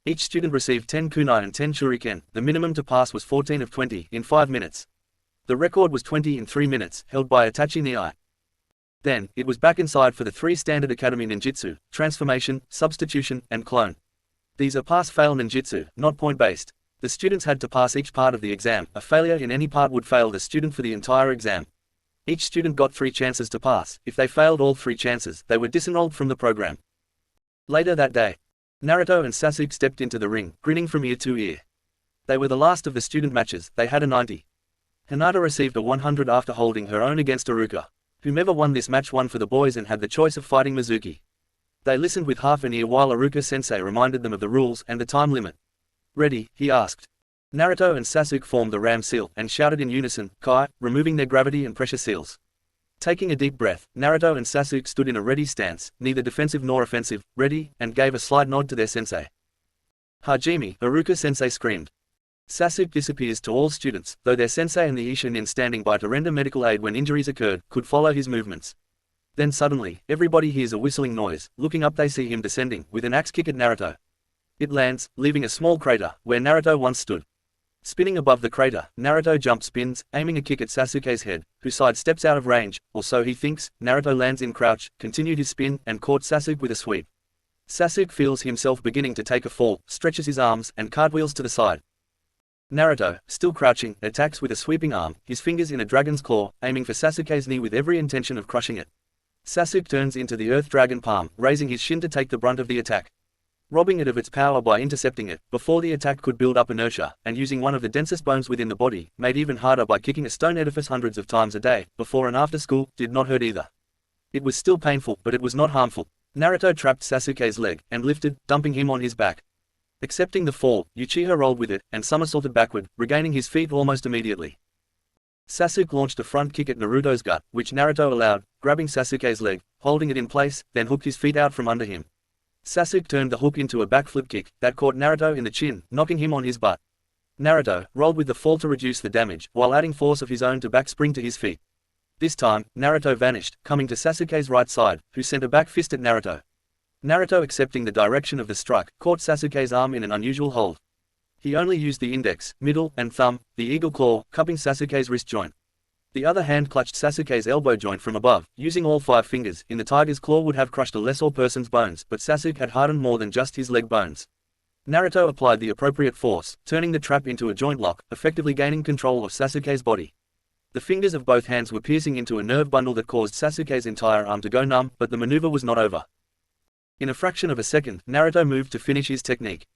Each student received 10 kunai and 10 shuriken. The minimum to pass was 14 of 20 in 5 minutes. The record was 20 in 3 minutes, held by Itachi Niai. Then, it was back inside for the 3 standard academy ninjutsu: transformation, substitution, and clone. These are pass-fail ninjutsu, not point-based. The students had to pass each part of the exam. A failure in any part would fail the student for the entire exam. Each student got 3 chances to pass. If they failed all 3 chances, they were disenrolled from the program. Later that day, Naruto and Sasuke stepped into the ring, grinning from ear to ear. They were the last of the student matches. They had a 90. Hinata received a 100 after holding her own against Iruka. Whomever won this match won for the boys and had the choice of fighting Mizuki. They listened with half an ear while Iruka-sensei reminded them of the rules and the time limit. "Ready?" he asked. Naruto and Sasuke formed the ram seal and shouted in unison, "Kai," removing their gravity and pressure seals. Taking a deep breath, Naruto and Sasuke stood in a ready stance, neither defensive nor offensive, ready, and gave a slight nod to their sensei. "Hajime," Iruka-sensei screamed. Sasuke disappears to all students, though their sensei and the Ishin standing by to render medical aid when injuries occurred, could follow his movements. Then suddenly, everybody hears a whistling noise. Looking up they see him descending, with an axe kick at Naruto. It lands, leaving a small crater, where Naruto once stood. Spinning above the crater, Naruto jump spins, aiming a kick at Sasuke's head, who sidesteps out of range, or so he thinks. Naruto lands in crouch, continued his spin, and caught Sasuke with a sweep. Sasuke feels himself beginning to take a fall, stretches his arms, and cartwheels to the side. Naruto, still crouching, attacks with a sweeping arm, his fingers in a dragon's claw, aiming for Sasuke's knee with every intention of crushing it. Sasuke turns into the earth dragon palm, raising his shin to take the brunt of the attack. Robbing it of its power by intercepting it, before the attack could build up inertia, and using one of the densest bones within the body, made even harder by kicking a stone edifice hundreds of times a day, before and after school, did not hurt either. It was still painful, but it was not harmful. Naruto trapped Sasuke's leg, and lifted, dumping him on his back. Accepting the fall, Uchiha rolled with it, and somersaulted backward, regaining his feet almost immediately. Sasuke launched a front kick at Naruto's gut, which Naruto allowed, grabbing Sasuke's leg, holding it in place, then hooked his feet out from under him. Sasuke turned the hook into a backflip kick, that caught Naruto in the chin, knocking him on his butt. Naruto rolled with the fall to reduce the damage, while adding force of his own to back spring to his feet. This time, Naruto vanished, coming to Sasuke's right side, who sent a back fist at Naruto. Naruto, accepting the direction of the strike, caught Sasuke's arm in an unusual hold. He only used the index, middle, and thumb, the eagle claw, cupping Sasuke's wrist joint. The other hand clutched Sasuke's elbow joint from above, using all 5 fingers. In the tiger's claw would have crushed a lesser person's bones, but Sasuke had hardened more than just his leg bones. Naruto applied the appropriate force, turning the trap into a joint lock, effectively gaining control of Sasuke's body. The fingers of both hands were piercing into a nerve bundle that caused Sasuke's entire arm to go numb, but the maneuver was not over. In a fraction of a second, Naruto moved to finish his technique.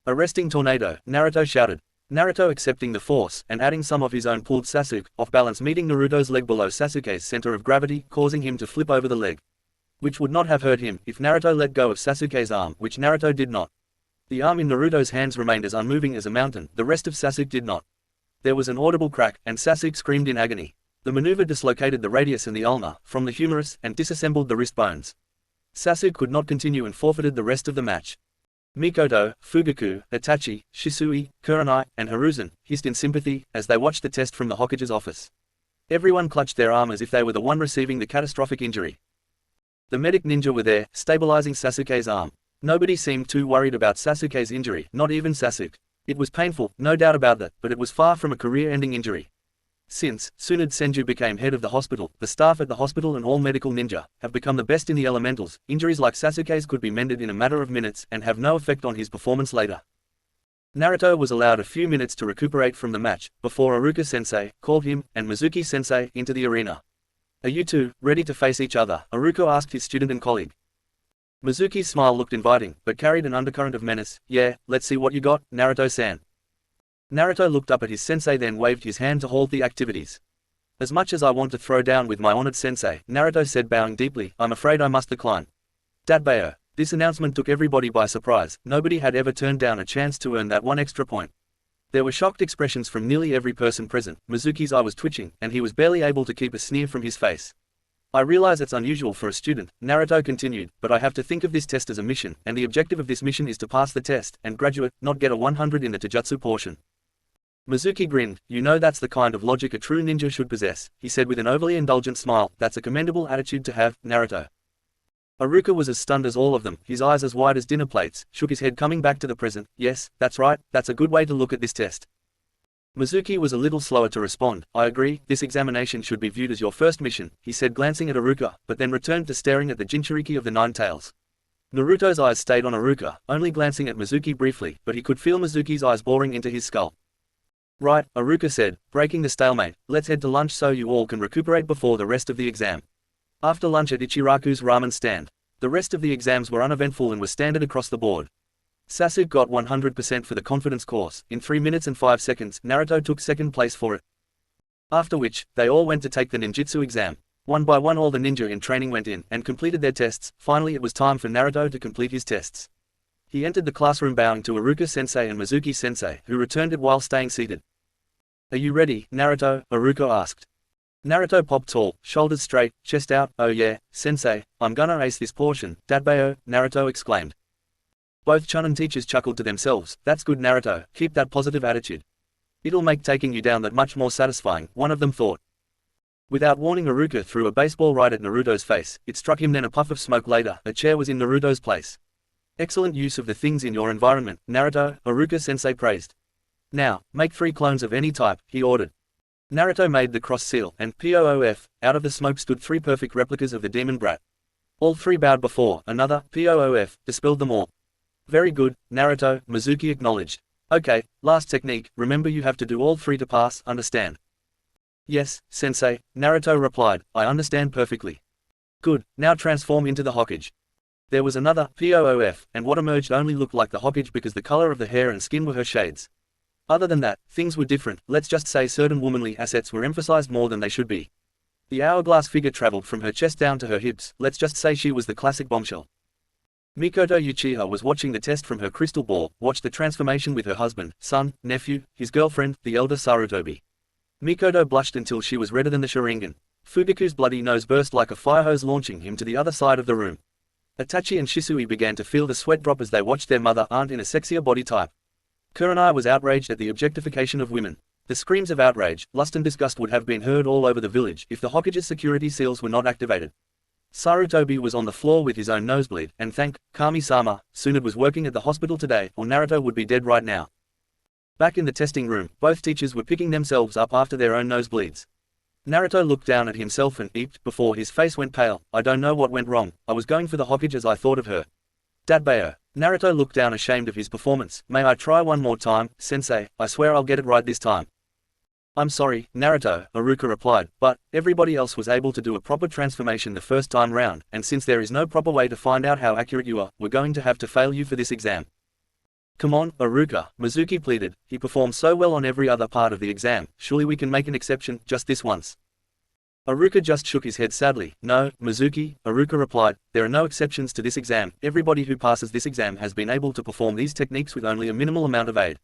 "Arresting tornado," Naruto shouted. Naruto, accepting the force, and adding some of his own, pulled Sasuke off balance, meeting Naruto's leg below Sasuke's center of gravity, causing him to flip over the leg. Which would not have hurt him, if Naruto let go of Sasuke's arm, which Naruto did not. The arm in Naruto's hands remained as unmoving as a mountain, the rest of Sasuke did not. There was an audible crack, and Sasuke screamed in agony. The maneuver dislocated the radius and the ulna, from the humerus, and disassembled the wrist bones. Sasuke could not continue and forfeited the rest of the match. Mikoto, Fugaku, Itachi, Shisui, Kurenai, and Hiruzen hissed in sympathy as they watched the test from the Hokage's office. Everyone clutched their arm as if they were the one receiving the catastrophic injury. The medic ninja were there, stabilizing Sasuke's arm. Nobody seemed too worried about Sasuke's injury, not even Sasuke. It was painful, no doubt about that, but it was far from a career-ending injury. Since Tsunade Senju became head of the hospital, the staff at the hospital and all medical ninja have become the best in the elementals. Injuries like Sasuke's could be mended in a matter of minutes and have no effect on his performance later. Naruto was allowed a few minutes to recuperate from the match, before Iruka-sensei called him, and Mizuki-sensei, into the arena. "Are you two ready to face each other?" Iruka asked his student and colleague. Mizuki's smile looked inviting, but carried an undercurrent of menace. "Yeah, let's see what you got, Naruto-san." Naruto looked up at his sensei, then waved his hand to halt the activities. "As much as I want to throw down with my honored sensei," Naruto said, bowing deeply, "I'm afraid I must decline." Datbayo. This announcement took everybody by surprise. Nobody had ever turned down a chance to earn that one extra point. There were shocked expressions from nearly every person present. Mizuki's eye was twitching, and he was barely able to keep a sneer from his face. "I realize it's unusual for a student," Naruto continued, "but I have to think of this test as a mission, and the objective of this mission is to pass the test and graduate, not get a 100 in the Taijutsu portion." Mizuki grinned. You know that's the kind of logic a true ninja should possess, he said with an overly indulgent smile. That's a commendable attitude to have, Naruto. Iruka was as stunned as all of them, his eyes as wide as dinner plates, shook his head coming back to the present. Yes, that's right, that's a good way to look at this test. Mizuki was a little slower to respond. I agree, this examination should be viewed as your first mission, he said glancing at Iruka, but then returned to staring at the Jinchuriki of the Nine Tails. Naruto's eyes stayed on Iruka, only glancing at Mizuki briefly, but he could feel Mizuki's eyes boring into his skull. Right, Iruka said, breaking the stalemate, let's head to lunch so you all can recuperate before the rest of the exam. After lunch at Ichiraku's ramen stand. The rest of the exams were uneventful and were standard across the board. Sasuke got 100% for the confidence course. In 3 minutes and 5 seconds, Naruto took second place for it. After which, they all went to take the ninjutsu exam. One by one all the ninja in training went in, and completed their tests. Finally it was time for Naruto to complete his tests. He entered the classroom bowing to Iruka-sensei and Mizuki-sensei, who returned it while staying seated. Are you ready, Naruto? Iruka asked. Naruto popped tall, shoulders straight, chest out. Oh yeah, sensei, I'm gonna ace this portion, Dadbayo, Naruto exclaimed. Both Chunin teachers chuckled to themselves. That's good Naruto, keep that positive attitude. It'll make taking you down that much more satisfying, one of them thought. Without warning, Iruka threw a baseball right at Naruto's face. It struck him, then a puff of smoke later, a chair was in Naruto's place. Excellent use of the things in your environment, Naruto, Iruka-sensei praised. Now, make 3 clones of any type, he ordered. Naruto made the cross seal, and POOF, out of the smoke stood 3 perfect replicas of the demon brat. All 3 bowed before another, POOF, dispelled them all. Very good, Naruto, Mizuki acknowledged. Okay, last technique, remember you have to do all 3 to pass, understand? Yes, sensei, Naruto replied, I understand perfectly. Good, now transform into the Hokage. There was another, POOF, and what emerged only looked like the Hokage because the color of the hair and skin were her shades. Other than that, things were different. Let's just say certain womanly assets were emphasized more than they should be. The hourglass figure traveled from her chest down to her hips. Let's just say she was the classic bombshell. Mikoto Uchiha was watching the test from her crystal ball, watched the transformation with her husband, son, nephew, his girlfriend, the elder Sarutobi. Mikoto blushed until she was redder than the Sharingan. Fugaku's bloody nose burst like a fire hose, launching him to the other side of the room. Itachi and Shisui began to feel the sweat drop as they watched their mother-aunt in a sexier body type. Kurenai was outraged at the objectification of women. The screams of outrage, lust and disgust would have been heard all over the village if the Hokage's security seals were not activated. Sarutobi was on the floor with his own nosebleed, and thank Kami-sama, Tsunade was working at the hospital today, or Naruto would be dead right now. Back in the testing room, both teachers were picking themselves up after their own nosebleeds. Naruto looked down at himself and eeped before his face went pale. I don't know what went wrong, I was going for the Hokage as I thought of her. Dadbayo. Naruto looked down ashamed of his performance. May I try one more time, sensei? I swear I'll get it right this time. I'm sorry, Naruto, Iruka replied, but everybody else was able to do a proper transformation the first time round, and since there is no proper way to find out how accurate you are, we're going to have to fail you for this exam. Come on, Iruka, Mizuki pleaded. He performed so well on every other part of the exam, surely we can make an exception, just this once. Iruka just shook his head sadly. No, Mizuki, Iruka replied, there are no exceptions to this exam. Everybody who passes this exam has been able to perform these techniques with only a minimal amount of aid.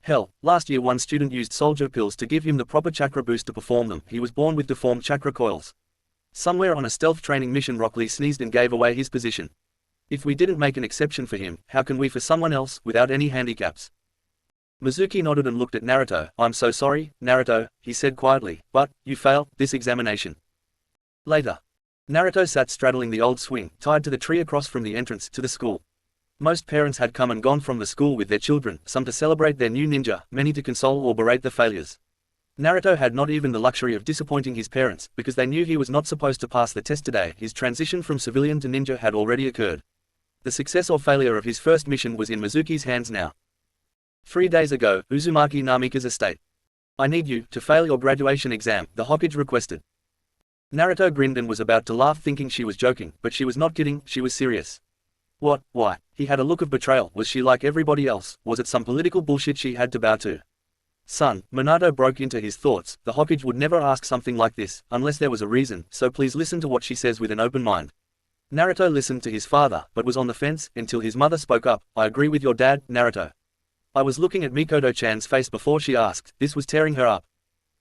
Hell, last year one student used soldier pills to give him the proper chakra boost to perform them. He was born with deformed chakra coils. Somewhere on a stealth training mission, Rock Lee sneezed and gave away his position. If we didn't make an exception for him, how can we for someone else, without any handicaps? Mizuki nodded and looked at Naruto. I'm so sorry, Naruto, he said quietly, but you failed this examination. Later. Naruto sat straddling the old swing, tied to the tree across from the entrance to the school. Most parents had come and gone from the school with their children, some to celebrate their new ninja, many to console or berate the failures. Naruto had not even the luxury of disappointing his parents, because they knew he was not supposed to pass the test today. His transition from civilian to ninja had already occurred. The success or failure of his first mission was in Mizuki's hands now. 3 days ago, Uzumaki Namika's estate. I need you to fail your graduation exam, the Hokage requested. Naruto grinned and was about to laugh thinking she was joking, but she was not kidding, she was serious. What, why? He had a look of betrayal. Was she like everybody else? Was it some political bullshit she had to bow to? Son, Minato broke into his thoughts, the Hokage would never ask something like this, unless there was a reason, so please listen to what she says with an open mind. Naruto listened to his father, but was on the fence, until his mother spoke up. I agree with your dad, Naruto. I was looking at Mikoto-chan's face before she asked. This was tearing her up.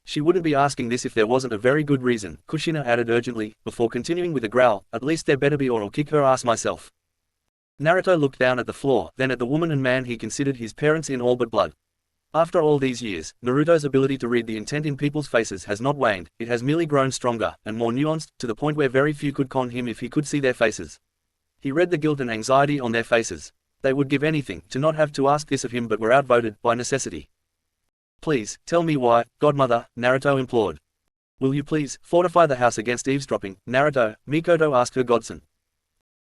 She wouldn't be asking this if there wasn't a very good reason, Kushina added urgently, before continuing with a growl. At least there better be or I'll kick her ass myself. Naruto looked down at the floor, then at the woman and man he considered his parents in all but blood. After all these years, Naruto's ability to read the intent in people's faces has not waned, it has merely grown stronger, and more nuanced, to the point where very few could con him if he could see their faces. He read the guilt and anxiety on their faces. They would give anything to not have to ask this of him, but were outvoted, by necessity. "Please, tell me why, godmother," Naruto implored. "Will you please, fortify the house against eavesdropping, Naruto?" Mikoto asked her godson.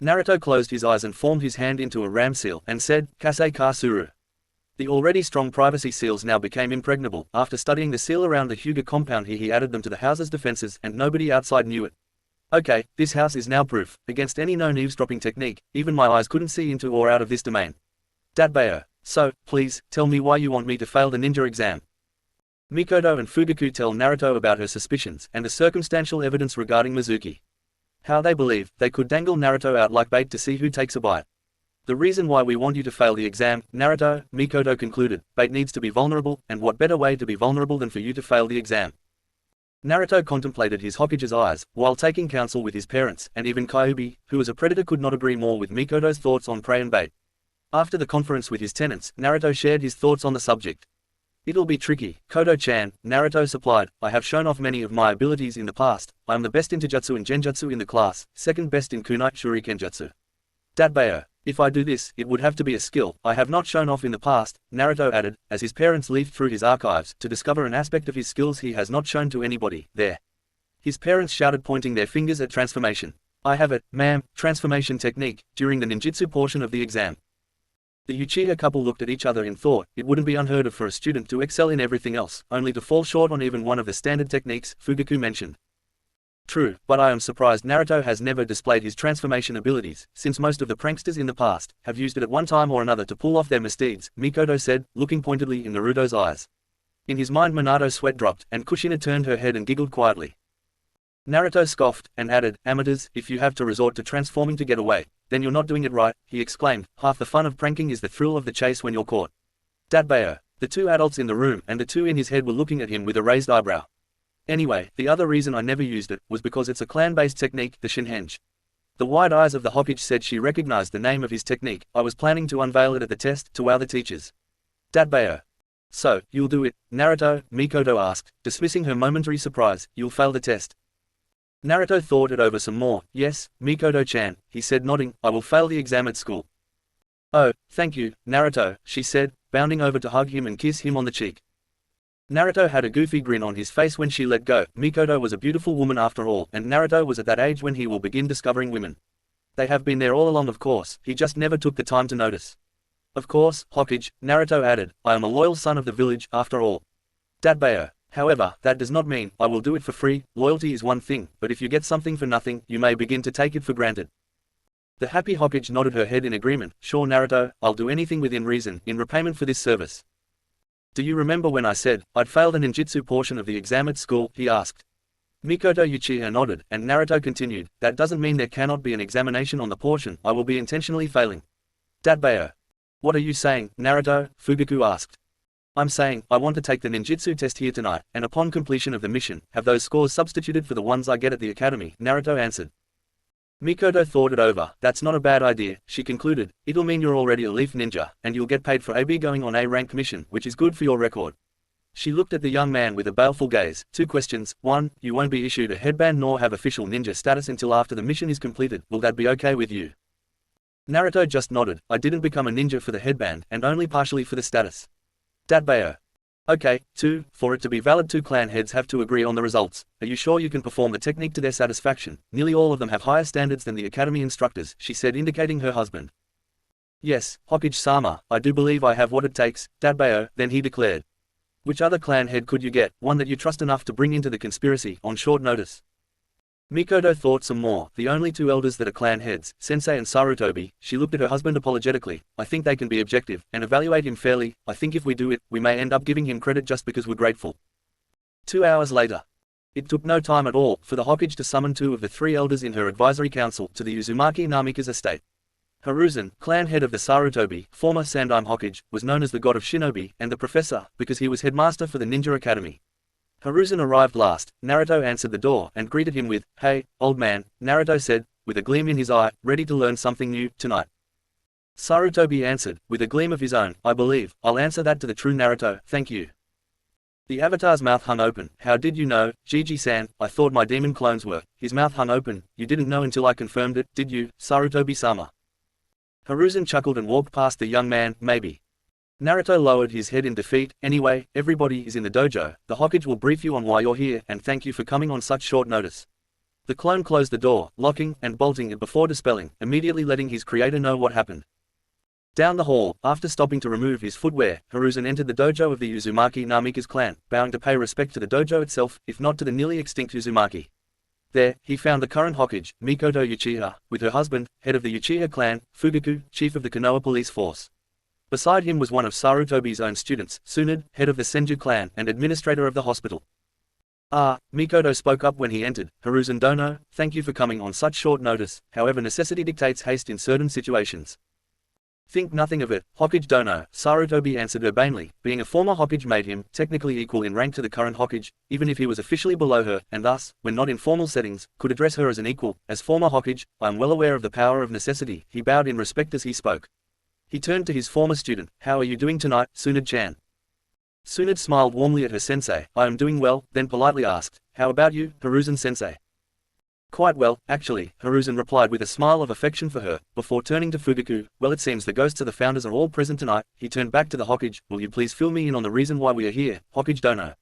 Naruto closed his eyes and formed his hand into a ram seal, and said, "Kase ka suru." The already strong privacy seals now became impregnable. After studying the seal around the Hyuga compound here, he added them to the house's defenses, and nobody outside knew it. Okay, this house is now proof against any known eavesdropping technique. Even my eyes couldn't see into or out of this domain. Dadbayo. So, please, tell me why you want me to fail the ninja exam. Mikoto and Fugaku tell Naruto about her suspicions, and the circumstantial evidence regarding Mizuki. How they believe they could dangle Naruto out like bait to see who takes a bite. The reason why we want you to fail the exam, Naruto, Mikoto concluded, bait needs to be vulnerable, and what better way to be vulnerable than for you to fail the exam. Naruto contemplated his Hokage's eyes, while taking counsel with his parents, and even Kyuubi, who was a predator, could not agree more with Mikoto's thoughts on prey and bait. After the conference with his tenants, Naruto shared his thoughts on the subject. It'll be tricky, Koto-chan, Naruto supplied. I have shown off many of my abilities in the past. I am the best in Taijutsu and Genjutsu in the class, second best in Kunai Shurikenjutsu. Dadbayo. If I do this, it would have to be a skill I have not shown off in the past, Naruto added, as his parents leafed through his archives to discover an aspect of his skills he has not shown to anybody. There. His parents shouted, pointing their fingers at transformation. I have it, ma'am, transformation technique, during the ninjutsu portion of the exam. The Uchiha couple looked at each other in thought. It wouldn't be unheard of for a student to excel in everything else, only to fall short on even one of the standard techniques, Fugaku mentioned. True, but I am surprised Naruto has never displayed his transformation abilities, since most of the pranksters in the past have used it at one time or another to pull off their misdeeds, Mikoto said, looking pointedly in Naruto's eyes. In his mind Minato's sweat dropped, and Kushina turned her head and giggled quietly. Naruto scoffed, and added, amateurs, if you have to resort to transforming to get away, then you're not doing it right, he exclaimed. Half the fun of pranking is the thrill of the chase when you're caught. Dadbayo. The two adults in the room and the two in his head were looking at him with a raised eyebrow. Anyway, the other reason I never used it was because it's a clan-based technique, the Shinhenge. The wide eyes of the Hokage said she recognized the name of his technique. I was planning to unveil it at the test, to wow the teachers. Dadbayo. So, you'll do it, Naruto? Mikoto asked, dismissing her momentary surprise. You'll fail the test. Naruto thought it over some more. Yes, Mikoto-chan, he said, nodding. I will fail the exam at school. Oh, thank you, Naruto, she said, bounding over to hug him and kiss him on the cheek. Naruto had a goofy grin on his face when she let go. Mikoto was a beautiful woman after all, and Naruto was at that age when he will begin discovering women. They have been there all along, of course, he just never took the time to notice. Of course, Hokage, Naruto added, I am a loyal son of the village, after all. Dadbayo. However, that does not mean I will do it for free. Loyalty is one thing, but if you get something for nothing, you may begin to take it for granted. The happy Hokage nodded her head in agreement. Sure, Naruto, I'll do anything within reason, in repayment for this service. Do you remember when I said I'd failed the ninjutsu portion of the exam at school? He asked. Mikoto Uchiha nodded, and Naruto continued, that doesn't mean there cannot be an examination on the portion I will be intentionally failing. Dadbayo. What are you saying, Naruto? Fugaku asked. I'm saying, I want to take the ninjutsu test here tonight, and upon completion of the mission, have those scores substituted for the ones I get at the academy, Naruto answered. Mikoto thought it over. That's not a bad idea, she concluded. It'll mean you're already a leaf ninja, and you'll get paid for AB going on a rank mission, which is good for your record. She looked at the young man with a baleful gaze. 2 questions. 1. You won't be issued a headband nor have official ninja status until after the mission is completed. Will that be okay with you? Naruto just nodded. I didn't become a ninja for the headband, and only partially for the status. Dadbayo. Okay. 2. For it to be valid, 2 clan heads have to agree on the results. Are you sure you can perform the technique to their satisfaction? Nearly all of them have higher standards than the academy instructors, she said, indicating her husband. Yes, Hokage-sama, I do believe I have what it takes, Dadbayo, then he declared. Which other clan head could you get, one that you trust enough to bring into the conspiracy, on short notice? Mikoto thought some more. The only 2 elders that are clan heads, Sensei and Sarutobi. She looked at her husband apologetically. I think they can be objective, and evaluate him fairly. I think if we do it, we may end up giving him credit just because we're grateful. 2 hours later. It took no time at all for the Hokage to summon 2 of the 3 elders in her advisory council to the Uzumaki Namika's estate. Hiruzen, clan head of the Sarutobi, former Sandaime Hokage, was known as the god of shinobi, and the professor, because he was headmaster for the ninja academy. Hiruzen arrived last. Naruto answered the door and greeted him with, Hey, old man, Naruto said, with a gleam in his eye, ready to learn something new, tonight. Sarutobi answered, with a gleam of his own, I believe, I'll answer that to the true Naruto, thank you. The avatar's mouth hung open. How did you know, Gigi-san? I thought my demon clones were. His mouth hung open. You didn't know until I confirmed it, did you, Sarutobi-sama? Hiruzen chuckled and walked past the young man, maybe. Naruto lowered his head in defeat. Anyway, everybody is in the dojo. The Hokage will brief you on why you're here, and thank you for coming on such short notice. The clone closed the door, locking and bolting it before dispelling, immediately letting his creator know what happened. Down the hall, after stopping to remove his footwear, Hiruzen entered the dojo of the Uzumaki Namika's clan, bowing to pay respect to the dojo itself, if not to the nearly extinct Uzumaki. There, he found the current Hokage, Mikoto Uchiha, with her husband, head of the Uchiha clan, Fugaku, chief of the Konoha police force. Beside him was one of Sarutobi's own students, Tsunade, head of the Senju clan and administrator of the hospital. Ah, Mikoto spoke up when he entered. Hiruzen Dono, thank you for coming on such short notice, however necessity dictates haste in certain situations. Think nothing of it, Hokage Dono, Sarutobi answered urbanely. Being a former Hokage made him, technically equal in rank to the current Hokage, even if he was officially below her, and thus, when not in formal settings, could address her as an equal. As former Hokage, I am well aware of the power of necessity. He bowed in respect as he spoke. He turned to his former student, how are you doing tonight, Tsunade-chan? Tsunade smiled warmly at her sensei, I am doing well, then politely asked, how about you, Hiruzen-sensei? Quite well, actually, Hiruzen replied with a smile of affection for her, before turning to Fugaku. Well, it seems the ghosts of the founders are all present tonight. He turned back to the Hokage, will you please fill me in on the reason why we are here, Hokage Dono?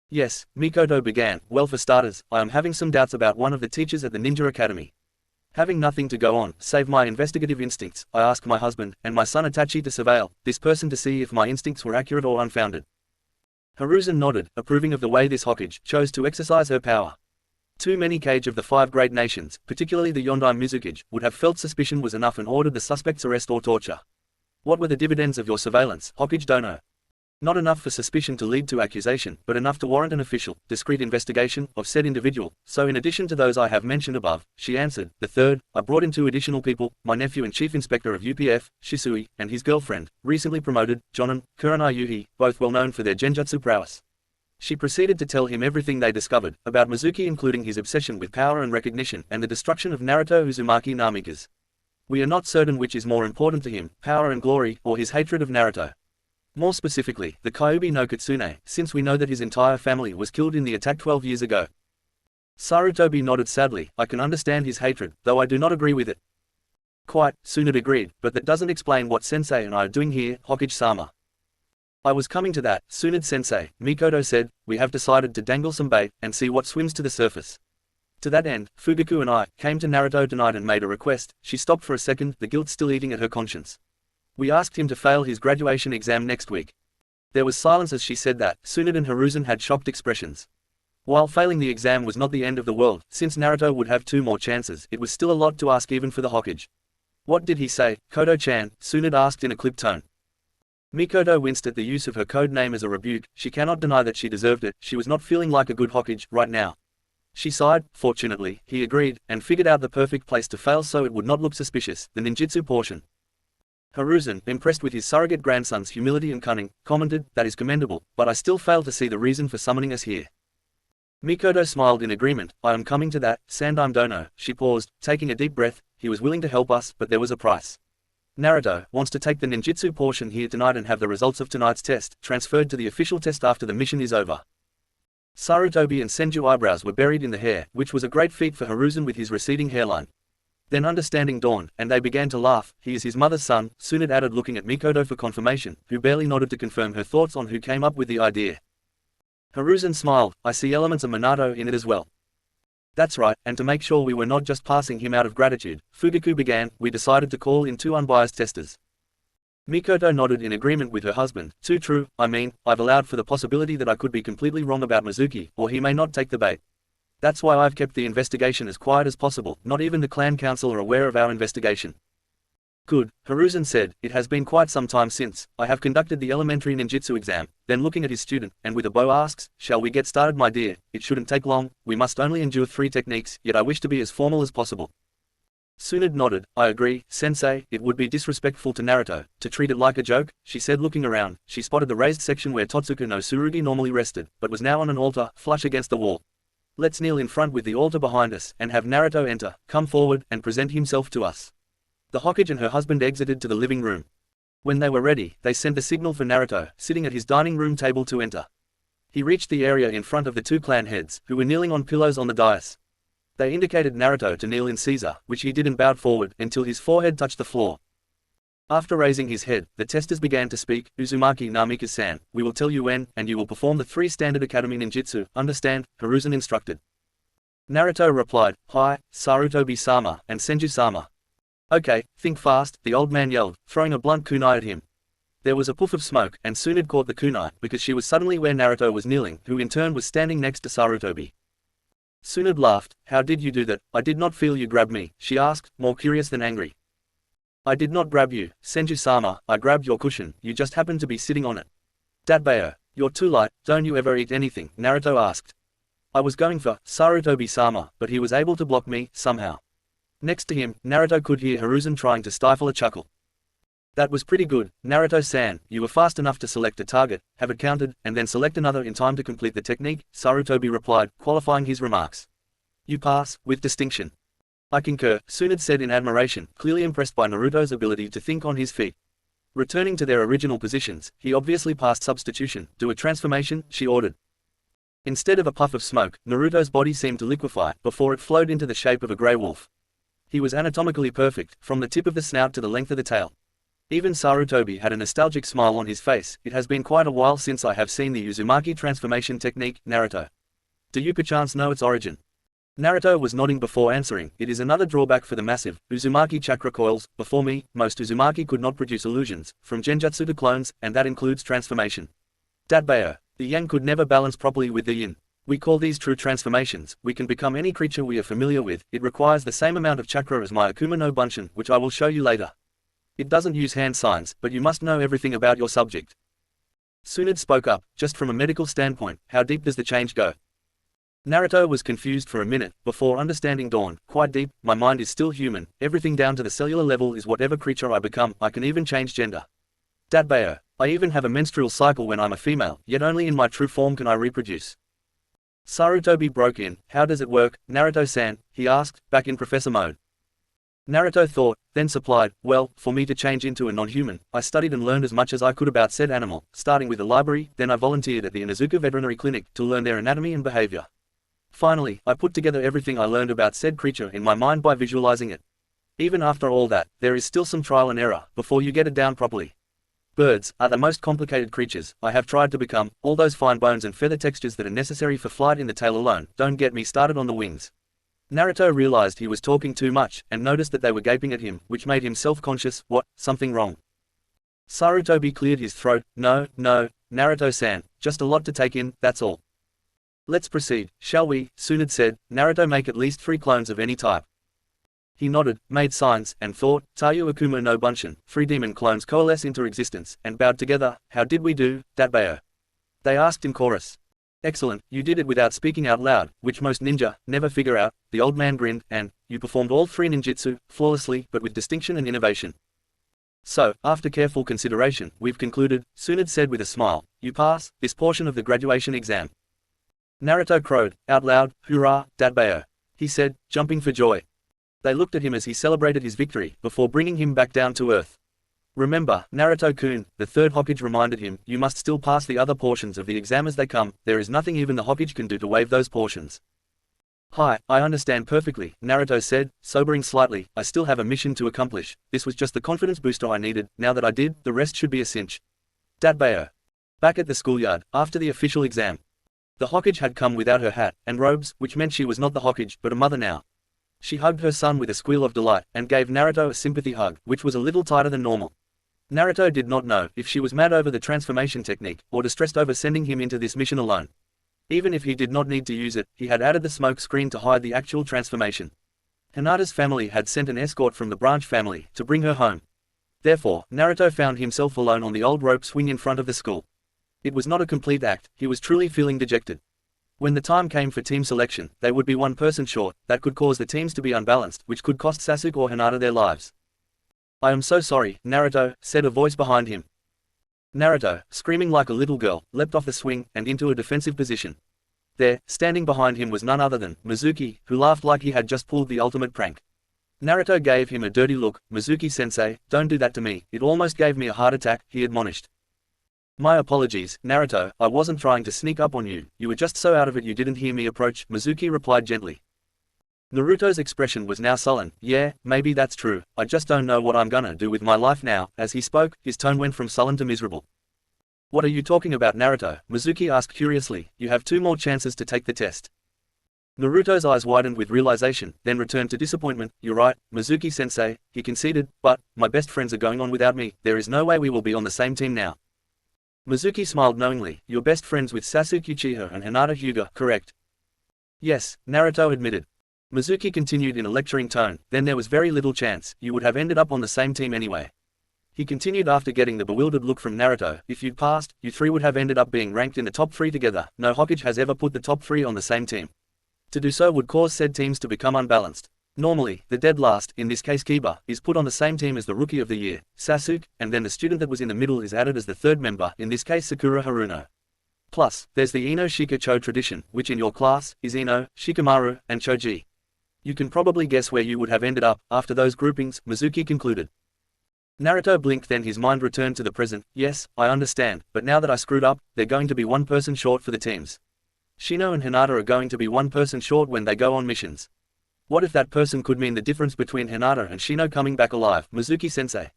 Yes, Mikoto began, well for starters, I am having some doubts about one of the teachers at the Ninja Academy. Having nothing to go on, save my investigative instincts, I asked my husband, and my son Itachi to surveil this person to see if my instincts were accurate or unfounded. Hiruzen nodded, approving of the way this Hokage chose to exercise her power. Too many Kage of the five great nations, particularly the Yondai Mizukage, would have felt suspicion was enough and ordered the suspect's arrest or torture. What were the dividends of your surveillance, Hokage Dono? Not enough for suspicion to lead to accusation, but enough to warrant an official, discreet investigation of said individual. So in addition to those I have mentioned above, she answered, the third, I brought in two additional people, my nephew and chief inspector of UPF, Shisui, and his girlfriend, recently promoted, Jonan, Kurenai Yuhi, both well known for their genjutsu prowess. She proceeded to tell him everything they discovered, about Mizuki including his obsession with power and recognition and the destruction of Naruto Uzumaki Namika's. We are not certain which is more important to him, power and glory, or his hatred of Naruto. More specifically, the Kyuubi no Kitsune, since we know that his entire family was killed in the attack 12 years ago. Sarutobi nodded sadly, I can understand his hatred, though I do not agree with it. Quite, Tsunade agreed, but that doesn't explain what Sensei and I are doing here, Hokage-sama. I was coming to that, Tsunade-sensei, Mikoto said, we have decided to dangle some bait, and see what swims to the surface. To that end, Fugaku and I came to Naruto tonight and made a request. She stopped for a second, the guilt still eating at her conscience. We asked him to fail his graduation exam next week. There was silence as she said that. Tsunade and Hiruzen had shocked expressions. While failing the exam was not the end of the world, since Naruto would have 2 more chances, it was still a lot to ask even for the Hokage. What did he say, Koto-chan? Tsunade asked in a clipped tone. Mikoto winced at the use of her code name as a rebuke. She cannot deny that she deserved it. She was not feeling like a good Hokage right now. She sighed. Fortunately, he agreed, and figured out the perfect place to fail so it would not look suspicious, the ninjutsu portion. Hiruzen, impressed with his surrogate grandson's humility and cunning, commented, that is commendable, but I still fail to see the reason for summoning us here. Mikoto smiled in agreement. I am coming to that, Sandaime Dono. She paused, taking a deep breath. He was willing to help us, but there was a price. Naruto wants to take the ninjutsu portion here tonight and have the results of tonight's test transferred to the official test after the mission is over. Sarutobi and Senju eyebrows were buried in the hair, which was a great feat for Hiruzen with his receding hairline. Then understanding dawned, and they began to laugh. He is his mother's son, Tsunade added looking at Mikoto for confirmation, who barely nodded to confirm her thoughts on who came up with the idea. Hiruzen smiled, I see elements of Minato in it as well. That's right, and to make sure we were not just passing him out of gratitude, Fugaku began, we decided to call in 2 unbiased testers. Mikoto nodded in agreement with her husband. Too true, I mean, I've allowed for the possibility that I could be completely wrong about Mizuki, or he may not take the bait. That's why I've kept the investigation as quiet as possible, not even the clan council are aware of our investigation. Good, Hiruzen said, it has been quite some time since I have conducted the elementary ninjutsu exam. Then looking at his student, and with a bow asks, shall we get started my dear? It shouldn't take long, we must only endure 3 techniques, yet I wish to be as formal as possible. Tsunade nodded, I agree, sensei, it would be disrespectful to Naruto, to treat it like a joke, she said looking around. She spotted the raised section where Totsuka no Tsurugi normally rested, but was now on an altar, flush against the wall. Let's kneel in front with the altar behind us, and have Naruto enter, come forward, and present himself to us. The Hokage and her husband exited to the living room. When they were ready, they sent the signal for Naruto, sitting at his dining room table, to enter. He reached the area in front of the two clan heads, who were kneeling on pillows on the dais. They indicated Naruto to kneel in Caesar, which he did, and bowed forward until his forehead touched the floor. After raising his head, the testers began to speak. Uzumaki Namika-san, we will tell you when, and you will perform the 3 standard academy ninjutsu, understand? Hiruzen instructed. Naruto replied, Hi, Sarutobi-sama, and Senju-sama. Okay, think fast, the old man yelled, throwing a blunt kunai at him. There was a puff of smoke, and Tsunade caught the kunai, because she was suddenly where Naruto was kneeling, who in turn was standing next to Sarutobi. Tsunade laughed. How did you do that? I did not feel you grabbed me, she asked, more curious than angry. I did not grab you, Senju-sama, I grabbed your cushion, you just happened to be sitting on it. Dadbayo, you're too light, don't you ever eat anything? Naruto asked. I was going for Sarutobi-sama, but he was able to block me, somehow. Next to him, Naruto could hear Hiruzen trying to stifle a chuckle. That was pretty good, Naruto-san, you were fast enough to select a target, have it counted, and then select another in time to complete the technique, Sarutobi replied, qualifying his remarks. You pass, with distinction. I concur, Tsunade said in admiration, clearly impressed by Naruto's ability to think on his feet. Returning to their original positions, he obviously passed substitution. Do a transformation, she ordered. Instead of a puff of smoke, Naruto's body seemed to liquefy, before it flowed into the shape of a grey wolf. He was anatomically perfect, from the tip of the snout to the length of the tail. Even Sarutobi had a nostalgic smile on his face. It has been quite a while since I have seen the Uzumaki transformation technique, Naruto. Do you perchance know its origin? Naruto was nodding before answering. It is another drawback for the massive Uzumaki chakra coils. Before me, most Uzumaki could not produce illusions, from genjutsu to clones, and that includes transformation. Dadbayo, the yang could never balance properly with the yin. We call these true transformations. We can become any creature we are familiar with. It requires the same amount of chakra as my Akuma no Bunshin, which I will show you later. It doesn't use hand signs, but you must know everything about your subject. Tsunade spoke up. Just from a medical standpoint, how deep does the change go? Naruto was confused for a minute, before understanding dawned. Quite deep. My mind is still human. Everything down to the cellular level is whatever creature I become. I can even change gender. Dadbayo, I even have a menstrual cycle when I'm a female, yet only in my true form can I reproduce. Sarutobi broke in. How does it work, Naruto-san? He asked, back in professor mode. Naruto thought, then supplied, well, for me to change into a non-human, I studied and learned as much as I could about said animal, starting with the library, then I volunteered at the Inuzuka Veterinary Clinic to learn their anatomy and behavior. Finally, I put together everything I learned about said creature in my mind by visualizing it. Even after all that, there is still some trial and error, before you get it down properly. Birds are the most complicated creatures I have tried to become. All those fine bones and feather textures that are necessary for flight in the tail alone, don't get me started on the wings. Naruto realized he was talking too much, and noticed that they were gaping at him, which made him self-conscious. What? Something wrong? Sarutobi cleared his throat. No, Naruto-san, just a lot to take in, that's all. Let's proceed, shall we? Tsunade said. Naruto, make at least 3 clones of any type. He nodded, made signs, and thought. Taiyu Akuma no Bunshin, 3 demon clones coalesce into existence, and bowed together. How did we do, Dadbayo? They asked in chorus. Excellent, you did it without speaking out loud, which most ninja never figure out. The old man grinned, and you performed all 3 ninjutsu, flawlessly, but with distinction and innovation. So, after careful consideration, we've concluded, Tsunade said with a smile, you pass this portion of the graduation exam. Naruto crowed, out loud, hurrah, Dadbayo. He said, jumping for joy. They looked at him as he celebrated his victory, before bringing him back down to earth. Remember, Naruto-kun, the third Hokage reminded him, you must still pass the other portions of the exam as they come. There is nothing even the Hokage can do to waive those portions. Hi, I understand perfectly, Naruto said, sobering slightly. I still have a mission to accomplish. This was just the confidence booster I needed. Now that I did, the rest should be a cinch. Dadbayo. Back at the schoolyard, after the official exam. The Hokage had come without her hat and robes, which meant she was not the Hokage, but a mother now. She hugged her son with a squeal of delight, and gave Naruto a sympathy hug, which was a little tighter than normal. Naruto did not know if she was mad over the transformation technique, or distressed over sending him into this mission alone. Even if he did not need to use it, he had added the smoke screen to hide the actual transformation. Hinata's family had sent an escort from the Branch family to bring her home. Therefore, Naruto found himself alone on the old rope swing in front of the school. It was not a complete act, he was truly feeling dejected. When the time came for team selection, they would be one person short. That could cause the teams to be unbalanced, which could cost Sasuke or Hinata their lives. I am so sorry, Naruto, said a voice behind him. Naruto, screaming like a little girl, leapt off the swing, and into a defensive position. There, standing behind him was none other than Mizuki, who laughed like he had just pulled the ultimate prank. Naruto gave him a dirty look. Mizuki-sensei, don't do that to me, it almost gave me a heart attack, he admonished. My apologies, Naruto, I wasn't trying to sneak up on you, you were just so out of it you didn't hear me approach, Mizuki replied gently. Naruto's expression was now sullen. Yeah, maybe that's true, I just don't know what I'm gonna do with my life now. As he spoke, his tone went from sullen to miserable. What are you talking about, Naruto? Mizuki asked curiously. You have 2 more chances to take the test. Naruto's eyes widened with realization, then returned to disappointment. You're right, Mizuki-sensei, he conceded, but my best friends are going on without me, there is no way we will be on the same team now. Mizuki smiled knowingly. You're best friends with Sasuke Uchiha and Hinata Hyuga, correct? Yes, Naruto admitted. Mizuki continued in a lecturing tone, then there was very little chance, you would have ended up on the same team anyway. He continued after getting the bewildered look from Naruto, if you'd passed, you 3 would have ended up being ranked in the top 3 together, no Hokage has ever put the top 3 on the same team. To do so would cause said teams to become unbalanced. Normally, the dead last, in this case Kiba, is put on the same team as the Rookie of the Year, Sasuke, and then the student that was in the middle is added as the 3rd member, in this case Sakura Haruno. Plus, there's the Ino Shika-cho tradition, which in your class, is Ino, Shikamaru, and Choji. You can probably guess where you would have ended up, after those groupings, Mizuki concluded. Naruto blinked, then his mind returned to the present. Yes, I understand, but now that I screwed up, they're going to be 1 person short for the teams. Shino and Hinata are going to be 1 person short when they go on missions. What if that person could mean the difference between Hinata and Shino coming back alive, Mizuki-sensei?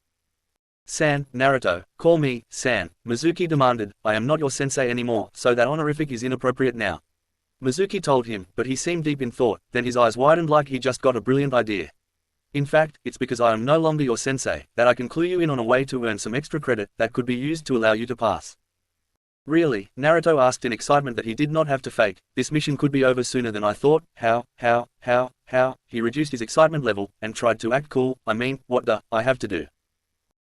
San, Naruto, call me, San, Mizuki demanded. I am not your sensei anymore, so that honorific is inappropriate now. Mizuki told him, but he seemed deep in thought, then his eyes widened like he just got a brilliant idea. In fact, it's because I am no longer your sensei, that I can clue you in on a way to earn some extra credit that could be used to allow you to pass. Really? Naruto asked in excitement that he did not have to fake. This mission could be over sooner than I thought. How? He reduced his excitement level, and tried to act cool. I mean, what the, I have to do?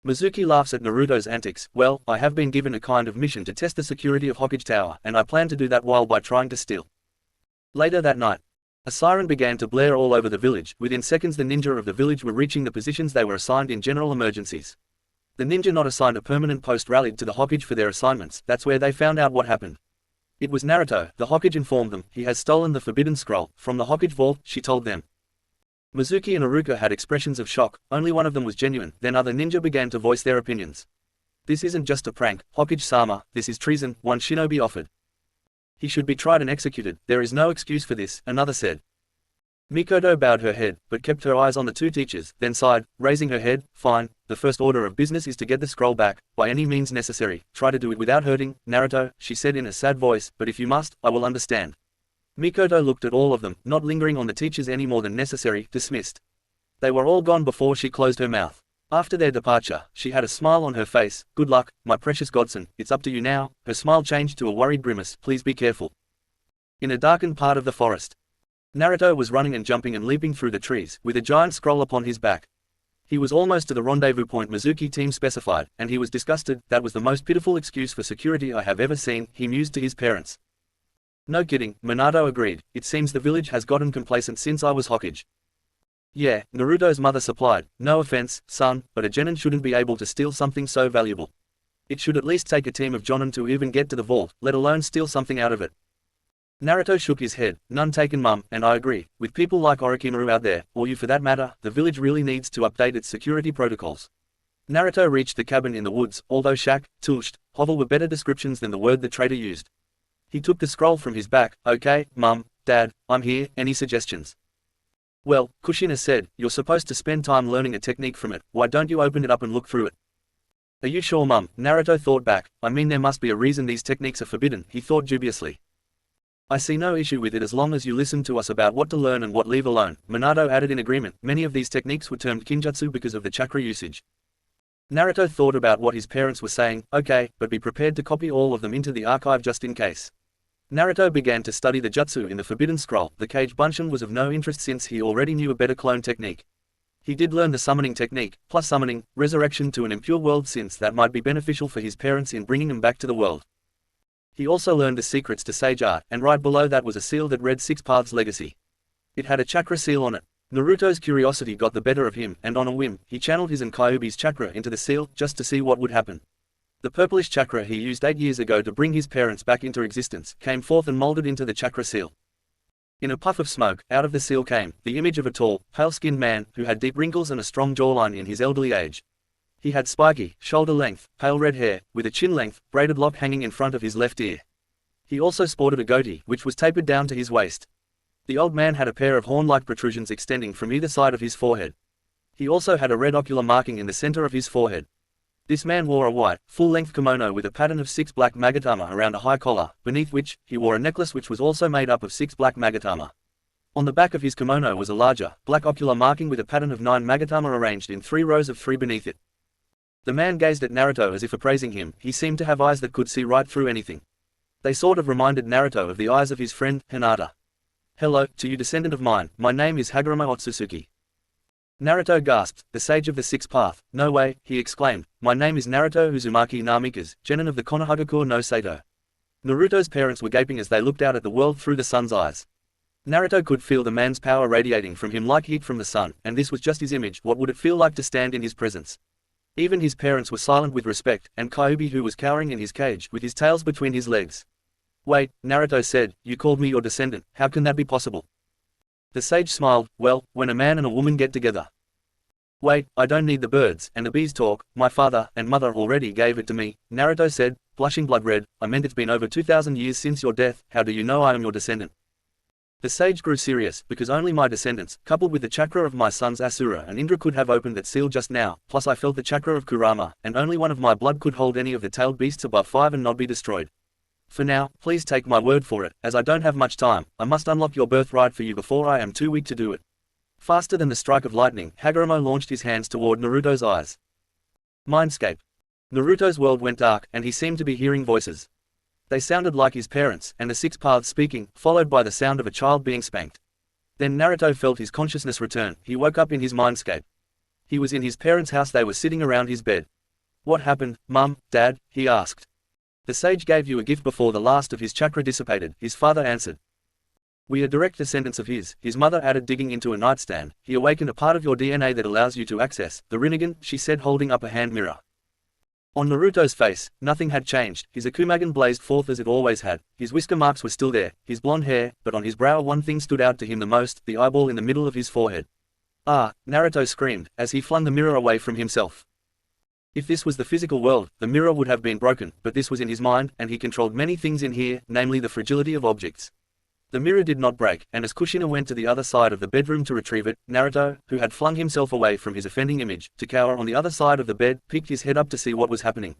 Mizuki laughs at Naruto's antics. Well, I have been given a kind of mission to test the security of Hokage Tower, and I plan to do that while by trying to steal. Later that night, a siren began to blare all over the village. Within seconds the ninja of the village were reaching the positions they were assigned in general emergencies. The ninja not assigned a permanent post rallied to the Hokage for their assignments. That's where they found out what happened. It was Naruto. The Hokage informed them. He has stolen the forbidden scroll from the Hokage vault, she told them. Mizuki and Iruka had expressions of shock. Only one of them was genuine. Then other ninja began to voice their opinions. This isn't just a prank, Hokage-sama, this is treason, one shinobi offered. He should be tried and executed, there is no excuse for this, another said. Mikoto bowed her head, but kept her eyes on the 2 teachers, then sighed, raising her head. Fine, the first order of business is to get the scroll back, by any means necessary, try to do it without hurting, Naruto, she said in a sad voice, but if you must, I will understand. Mikoto looked at all of them, not lingering on the teachers any more than necessary, dismissed. They were all gone before she closed her mouth. After their departure, she had a smile on her face. Good luck, my precious godson, it's up to you now. Her smile changed to a worried grimace. Please be careful. In a darkened part of the forest, Naruto was running and jumping and leaping through the trees, with a giant scroll upon his back. He was almost to the rendezvous point Mizuki team specified, and he was disgusted. That was the most pitiful excuse for security I have ever seen, he mused to his parents. No kidding, Minato agreed. It seems the village has gotten complacent since I was Hokage. Yeah, Naruto's mother supplied. No offense, son, but a genin shouldn't be able to steal something so valuable. It should at least take a team of jonin to even get to the vault, let alone steal something out of it. Naruto shook his head. None taken, mum, and I agree. With people like Orochimaru out there, or you for that matter, the village really needs to update its security protocols. Naruto reached the cabin in the woods. Although shack, tilsht, hovel were better descriptions than the word the traitor used. He took the scroll from his back. Okay, mum, dad, I'm here, any suggestions? Well, Kushina said, you're supposed to spend time learning a technique from it, why don't you open it up and look through it? Are you sure, mum? Naruto thought back. I mean there must be a reason these techniques are forbidden, he thought dubiously. I see no issue with it as long as you listen to us about what to learn and what leave alone, Minato added in agreement. Many of these techniques were termed kinjutsu because of the chakra usage. Naruto thought about what his parents were saying. Okay, but be prepared to copy all of them into the archive just in case. Naruto began to study the jutsu in the Forbidden Scroll. The Kage Bunshin was of no interest since he already knew a better clone technique. He did learn the summoning technique, plus summoning, resurrection to an impure world since that might be beneficial for his parents in bringing them back to the world. He also learned the secrets to sage art, and right below that was a seal that read Six Paths Legacy. It had a chakra seal on it. Naruto's curiosity got the better of him, and on a whim, he channeled his and Kyuubi's chakra into the seal, just to see what would happen. The purplish chakra he used 8 years ago to bring his parents back into existence, came forth and molded into the chakra seal. In a puff of smoke, out of the seal came the image of a tall, pale-skinned man who had deep wrinkles and a strong jawline in his elderly age. He had spiky, shoulder-length, pale red hair, with a chin-length, braided lock hanging in front of his left ear. He also sported a goatee, which was tapered down to his waist. The old man had a pair of horn-like protrusions extending from either side of his forehead. He also had a red ocular marking in the center of his forehead. This man wore a white, full-length kimono with a pattern of 6 black magatama around a high collar, beneath which, he wore a necklace which was also made up of 6 black magatama. On the back of his kimono was a larger, black ocular marking with a pattern of 9 magatama arranged in 3 rows of 3 beneath it. The man gazed at Naruto as if appraising him. He seemed to have eyes that could see right through anything. They sort of reminded Naruto of the eyes of his friend, Hinata. "Hello, to you descendant of mine, my name is Haguruma Otsutsuki." Naruto gasped, "The sage of the sixth path, no way," he exclaimed, "my name is Naruto Uzumaki Namikaze, genin of the Konohagakure no Sato." Naruto's parents were gaping as they looked out at the world through the sun's eyes. Naruto could feel the man's power radiating from him like heat from the sun, and this was just his image. What would it feel like to stand in his presence? Even his parents were silent with respect, and Kyuubi, who was cowering in his cage, with his tails between his legs. "Wait," Naruto said, "you called me your descendant, how can that be possible?" The sage smiled, "Well, when a man and a woman get together." "Wait, I don't need the birds and the bees talk, my father and mother already gave it to me," Naruto said, blushing blood red. "I meant it's been over 2,000 years since your death, how do you know I am your descendant?" The sage grew serious, "Because only my descendants, coupled with the chakra of my sons Asura and Indra could have opened that seal just now, plus I felt the chakra of Kurama, and only one of my blood could hold any of the tailed beasts above 5 and not be destroyed. For now, please take my word for it, as I don't have much time, I must unlock your birthright for you before I am too weak to do it." Faster than the strike of lightning, Haguruma launched his hands toward Naruto's eyes. Mindscape. Naruto's world went dark, and he seemed to be hearing voices. They sounded like his parents, and the six paths speaking, followed by the sound of a child being spanked. Then Naruto felt his consciousness return. He woke up in his mindscape. He was in his parents' house. They were sitting around his bed. "What happened, Mum, Dad?" he asked. "The sage gave you a gift before the last of his chakra dissipated," his father answered. "We are direct descendants of his," his mother added, digging into a nightstand. "He awakened a part of your DNA that allows you to access the Rinnegan," she said, holding up a hand mirror. On Naruto's face, nothing had changed. His Akumagen blazed forth as it always had. His whisker marks were still there, his blonde hair, but on his brow one thing stood out to him the most, the eyeball in the middle of his forehead. "Ah!" Naruto screamed, as he flung the mirror away from himself. If this was the physical world, the mirror would have been broken, but this was in his mind, and he controlled many things in here, namely the fragility of objects. The mirror did not break, and as Kushina went to the other side of the bedroom to retrieve it, Naruto, who had flung himself away from his offending image, to cower on the other side of the bed, peeked his head up to see what was happening.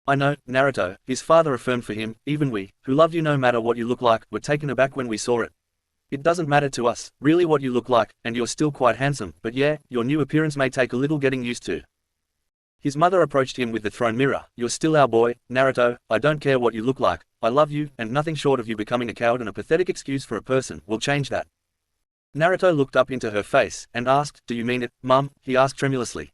"I know, Naruto," his father affirmed for him, "even we, who loved you no matter what you look like, were taken aback when we saw it. It doesn't matter to us, really what you look like, and you're still quite handsome, but yeah, your new appearance may take a little getting used to." His mother approached him with the thrown mirror. "You're still our boy, Naruto, I don't care what you look like, I love you, and nothing short of you becoming a coward and a pathetic excuse for a person will change that." Naruto looked up into her face, and asked, "Do you mean it, Mum?" he asked tremulously.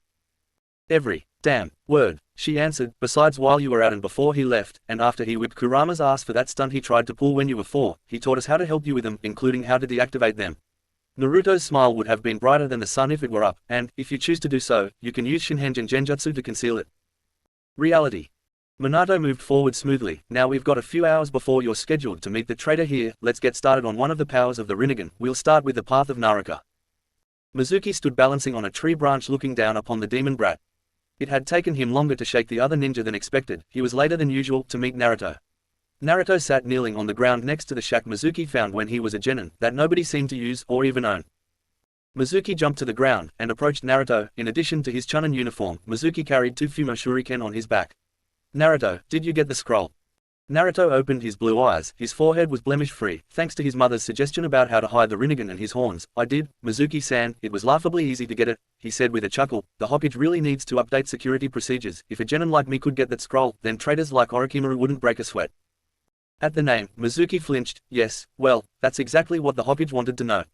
"Every damn word," she answered, "besides while you were out and before he left, and after he whipped Kurama's ass for that stunt he tried to pull when you were 4, he taught us how to help you with them, including how to deactivate them." Naruto's smile would have been brighter than the sun if it were up, and, if you choose to do so, you can use Shinhenjin Genjutsu to conceal it. Reality. Minato moved forward smoothly. "Now we've got a few hours before you're scheduled to meet the traitor here. Let's get started on one of the powers of the Rinnegan. We'll start with the Path of Naruka." Mizuki stood balancing on a tree branch looking down upon the demon brat. It had taken him longer to shake the other ninja than expected. He was later than usual to meet Naruto. Naruto sat kneeling on the ground next to the shack Mizuki found when he was a genin, that nobody seemed to use or even own. Mizuki jumped to the ground and approached Naruto. In addition to his Chunin uniform, Mizuki carried 2 Fumo Shuriken on his back. "Naruto, did you get the scroll?" Naruto opened his blue eyes. His forehead was blemish-free, thanks to his mother's suggestion about how to hide the Rinnegan and his horns. "I did, Mizuki-san, it was laughably easy to get it," he said with a chuckle. "The Hokage really needs to update security procedures. If a genin like me could get that scroll, then traitors like Orochimaru wouldn't break a sweat." At the name, Mizuki flinched. "Yes, well, that's exactly what the Hokage wanted to know."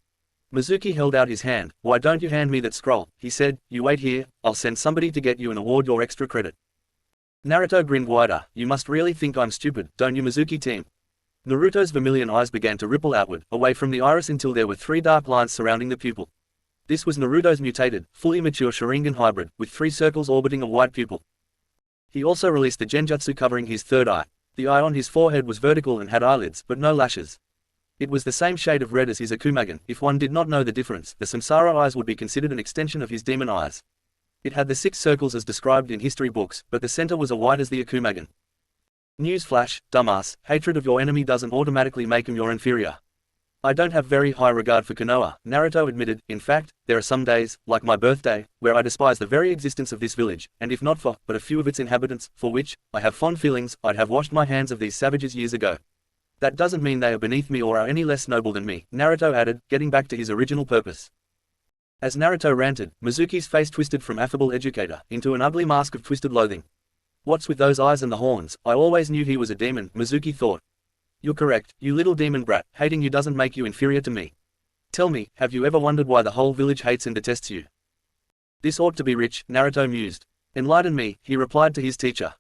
Mizuki held out his hand. "Why don't you hand me that scroll?" he said. "You wait here, I'll send somebody to get you and award your extra credit." Naruto grinned wider. "You must really think I'm stupid, don't you, Mizuki team?" Naruto's vermilion eyes began to ripple outward, away from the iris until there were 3 dark lines surrounding the pupil. This was Naruto's mutated, fully mature Sharingan hybrid, with 3 circles orbiting a white pupil. He also released the genjutsu covering his third eye. The eye on his forehead was vertical and had eyelids, but no lashes. It was the same shade of red as his Akumagen. If one did not know the difference, the Samsara eyes would be considered an extension of his demon eyes. It had the 6 circles as described in history books, but the center was as wide as the Akumagen. Newsflash, dumbass, hatred of your enemy doesn't automatically make him your inferior. I don't have very high regard for Konoha, Naruto admitted. In fact, there are some days, like my birthday, where I despise the very existence of this village, and if not for, but a few of its inhabitants, for which, I have fond feelings, I'd have washed my hands of these savages years ago. That doesn't mean they are beneath me or are any less noble than me, Naruto added, getting back to his original purpose. As Naruto ranted, Mizuki's face twisted from affable educator into an ugly mask of twisted loathing. What's with those eyes and the horns? I always knew he was a demon, Mizuki thought. You're correct, you little demon brat. Hating you doesn't make you inferior to me. Tell me, have you ever wondered why the whole village hates and detests you? This ought to be rich, Naruto mused. Enlighten me, he replied to his teacher.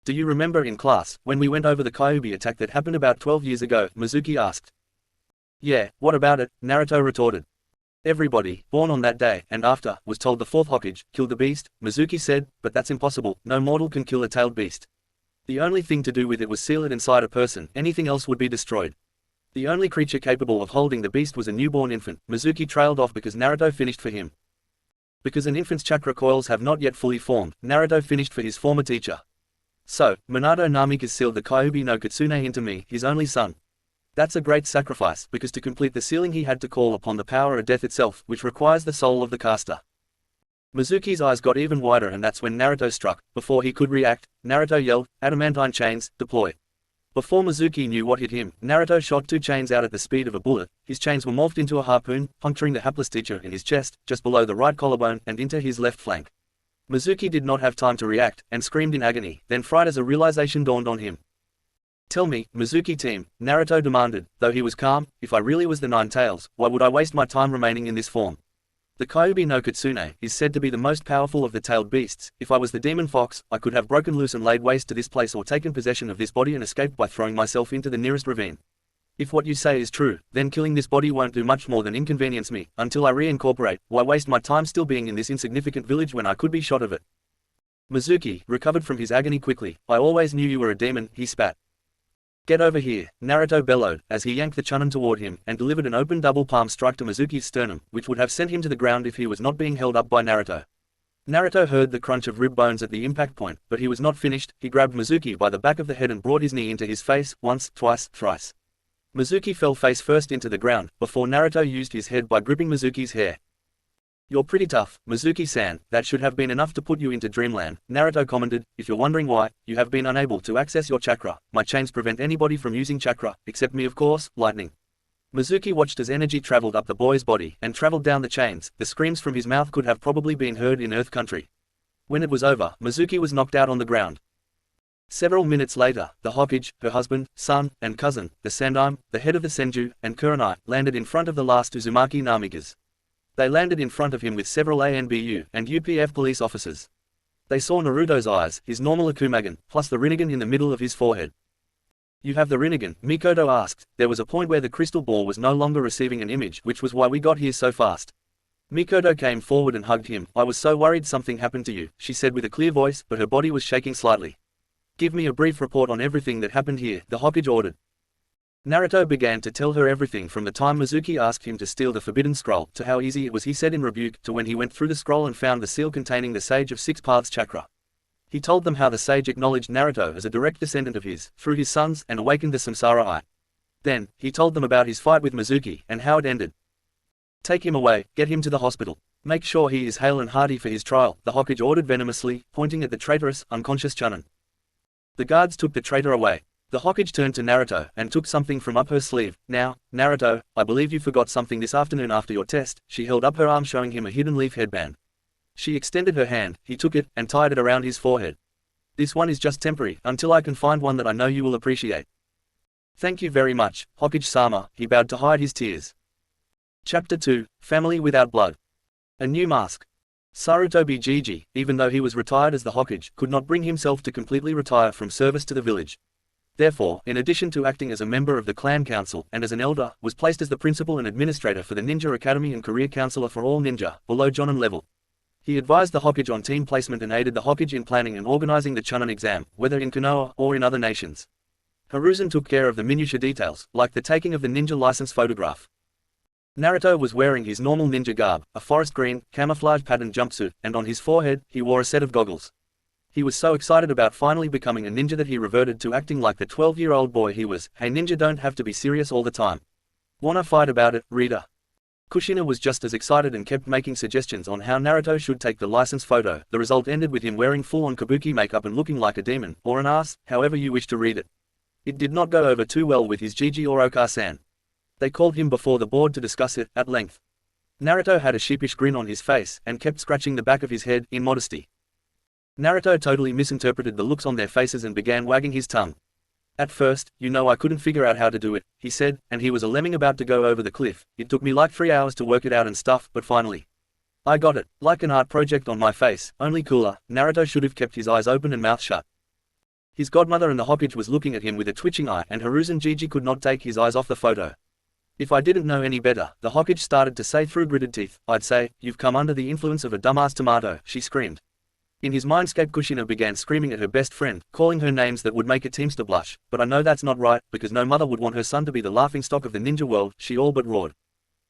Do you remember in class, when we went over the Kyuubi attack that happened about 12 years ago, Mizuki asked. Yeah, what about it, Naruto retorted. Everybody, born on that day, and after, was told the 4th Hokage killed the beast, Mizuki said, but that's impossible, no mortal can kill a tailed beast. The only thing to do with it was seal it inside a person, anything else would be destroyed. The only creature capable of holding the beast was a newborn infant. Mizuki trailed off because Naruto finished for him. Because an infant's chakra coils have not yet fully formed, Naruto finished for his former teacher. So, Minato Namikaze sealed the Kyuubi no Kitsune into me, his only son. That's a great sacrifice, because to complete the sealing he had to call upon the power of death itself, which requires the soul of the caster. Mizuki's eyes got even wider, and that's when Naruto struck. Before he could react, Naruto yelled, adamantine chains, deploy. Before Mizuki knew what hit him, Naruto shot 2 chains out at the speed of a bullet. His chains were morphed into a harpoon, puncturing the hapless teacher in his chest, just below the right collarbone, and into his left flank. Mizuki did not have time to react, and screamed in agony, then fried as a realization dawned on him. Tell me, Mizuki team, Naruto demanded, though he was calm, if I really was the Nine Tails, why would I waste my time remaining in this form? The Kyuubi no Kitsune is said to be the most powerful of the tailed beasts. If I was the demon fox, I could have broken loose and laid waste to this place or taken possession of this body and escaped by throwing myself into the nearest ravine. If what you say is true, then killing this body won't do much more than inconvenience me, until I reincorporate. Why waste my time still being in this insignificant village when I could be shot of it? Mizuki recovered from his agony quickly. I always knew you were a demon, he spat. Get over here, Naruto bellowed, as he yanked the Chunin toward him, and delivered an open double palm strike to Mizuki's sternum, which would have sent him to the ground if he was not being held up by Naruto. Naruto heard the crunch of rib bones at the impact point, but he was not finished. He grabbed Mizuki by the back of the head and brought his knee into his face, once, twice, thrice. Mizuki fell face first into the ground, before Naruto used his head by gripping Mizuki's hair. You're pretty tough, Mizuki-san, that should have been enough to put you into dreamland, Naruto commented. If you're wondering why, you have been unable to access your chakra. My chains prevent anybody from using chakra, except me of course, lightning. Mizuki watched as energy traveled up the boy's body, and traveled down the chains. The screams from his mouth could have probably been heard in Earth Country. When it was over, Mizuki was knocked out on the ground. Several minutes later, the Hokage, her husband, son, and cousin, the Sandaime, the head of the Senju, and Kurenai, landed in front of the last Uzumaki Namikaze. They landed in front of him with several ANBU and UPF police officers. They saw Naruto's eyes, his normal Akumagen, plus the Rinnegan in the middle of his forehead. You have the Rinnegan, Mikoto asked. There was a point where the crystal ball was no longer receiving an image, which was why we got here so fast. Mikoto came forward and hugged him. I was so worried something happened to you, she said with a clear voice, but her body was shaking slightly. Give me a brief report on everything that happened here, the Hokage ordered. Naruto began to tell her everything from the time Mizuki asked him to steal the forbidden scroll, to how easy it was he said in rebuke, to when he went through the scroll and found the seal containing the Sage of Six Paths chakra. He told them how the sage acknowledged Naruto as a direct descendant of his, through his sons, and awakened the Samsara Eye. Then, he told them about his fight with Mizuki, and how it ended. Take him away, get him to the hospital. Make sure he is hale and hearty for his trial, the Hokage ordered venomously, pointing at the traitorous, unconscious Chunin. The guards took the traitor away. The Hokage turned to Naruto, and took something from up her sleeve. Now, Naruto, I believe you forgot something this afternoon after your test. She held up her arm showing him a hidden leaf headband. She extended her hand, he took it, and tied it around his forehead. This one is just temporary, until I can find one that I know you will appreciate. Thank you very much, Hokage-sama, he bowed to hide his tears. Chapter 2, Family Without Blood. A new mask. Sarutobi Gigi, even though he was retired as the Hokage, could not bring himself to completely retire from service to the village. Therefore, in addition to acting as a member of the clan council, and as an elder, was placed as the principal and administrator for the Ninja Academy and career counselor for all ninja, below Jonin level. He advised the Hokage on team placement and aided the Hokage in planning and organizing the Chunin exam, whether in Konoha or in other nations. Hiruzen took care of the minutiae details, like the taking of the ninja license photograph. Naruto was wearing his normal ninja garb, a forest green, camouflage patterned jumpsuit, and on his forehead, he wore a set of goggles. He was so excited about finally becoming a ninja that he reverted to acting like the 12-year-old boy he was. Hey, ninja don't have to be serious all the time. Wanna fight about it, reader? Kushina was just as excited and kept making suggestions on how Naruto should take the license photo. The result ended with him wearing full-on kabuki makeup and looking like a demon, or an ass, however you wish to read it. It did not go over too well with his Gigi or Oka-san. They called him before the board to discuss it, at length. Naruto had a sheepish grin on his face, and kept scratching the back of his head, in modesty. Naruto totally misinterpreted the looks on their faces and began wagging his tongue. At first, I couldn't figure out how to do it, he said, and he was a lemming about to go over the cliff. It took me like 3 hours to work it out and stuff, but finally. I got it, like an art project on my face, only cooler. Naruto should have kept his eyes open and mouth shut. His godmother and the Hokage was looking at him with a twitching eye, and Hiruzen Gigi could not take his eyes off the photo. If I didn't know any better, the Hokage started to say through gritted teeth, I'd say, you've come under the influence of a dumbass tomato, she screamed. In his mindscape, Kushina began screaming at her best friend, calling her names that would make a teamster blush, but I know that's not right, because no mother would want her son to be the laughingstock of the ninja world, she all but roared.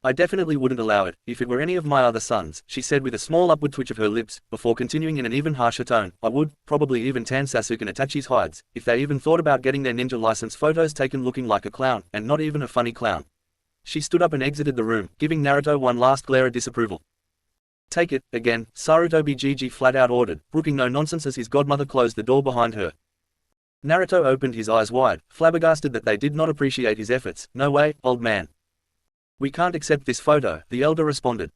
I definitely wouldn't allow it, if it were any of my other sons, she said with a small upward twitch of her lips, before continuing in an even harsher tone, I would, probably even tan Sasuke and Itachi's hides, if they even thought about getting their ninja license photos taken looking like a clown, and not even a funny clown. She stood up and exited the room, giving Naruto one last glare of disapproval. Take it, again, Sarutobi Gigi flat out ordered, brooking no nonsense as his godmother closed the door behind her. Naruto opened his eyes wide, flabbergasted that they did not appreciate his efforts. No way, old man. We can't accept this photo, the elder responded.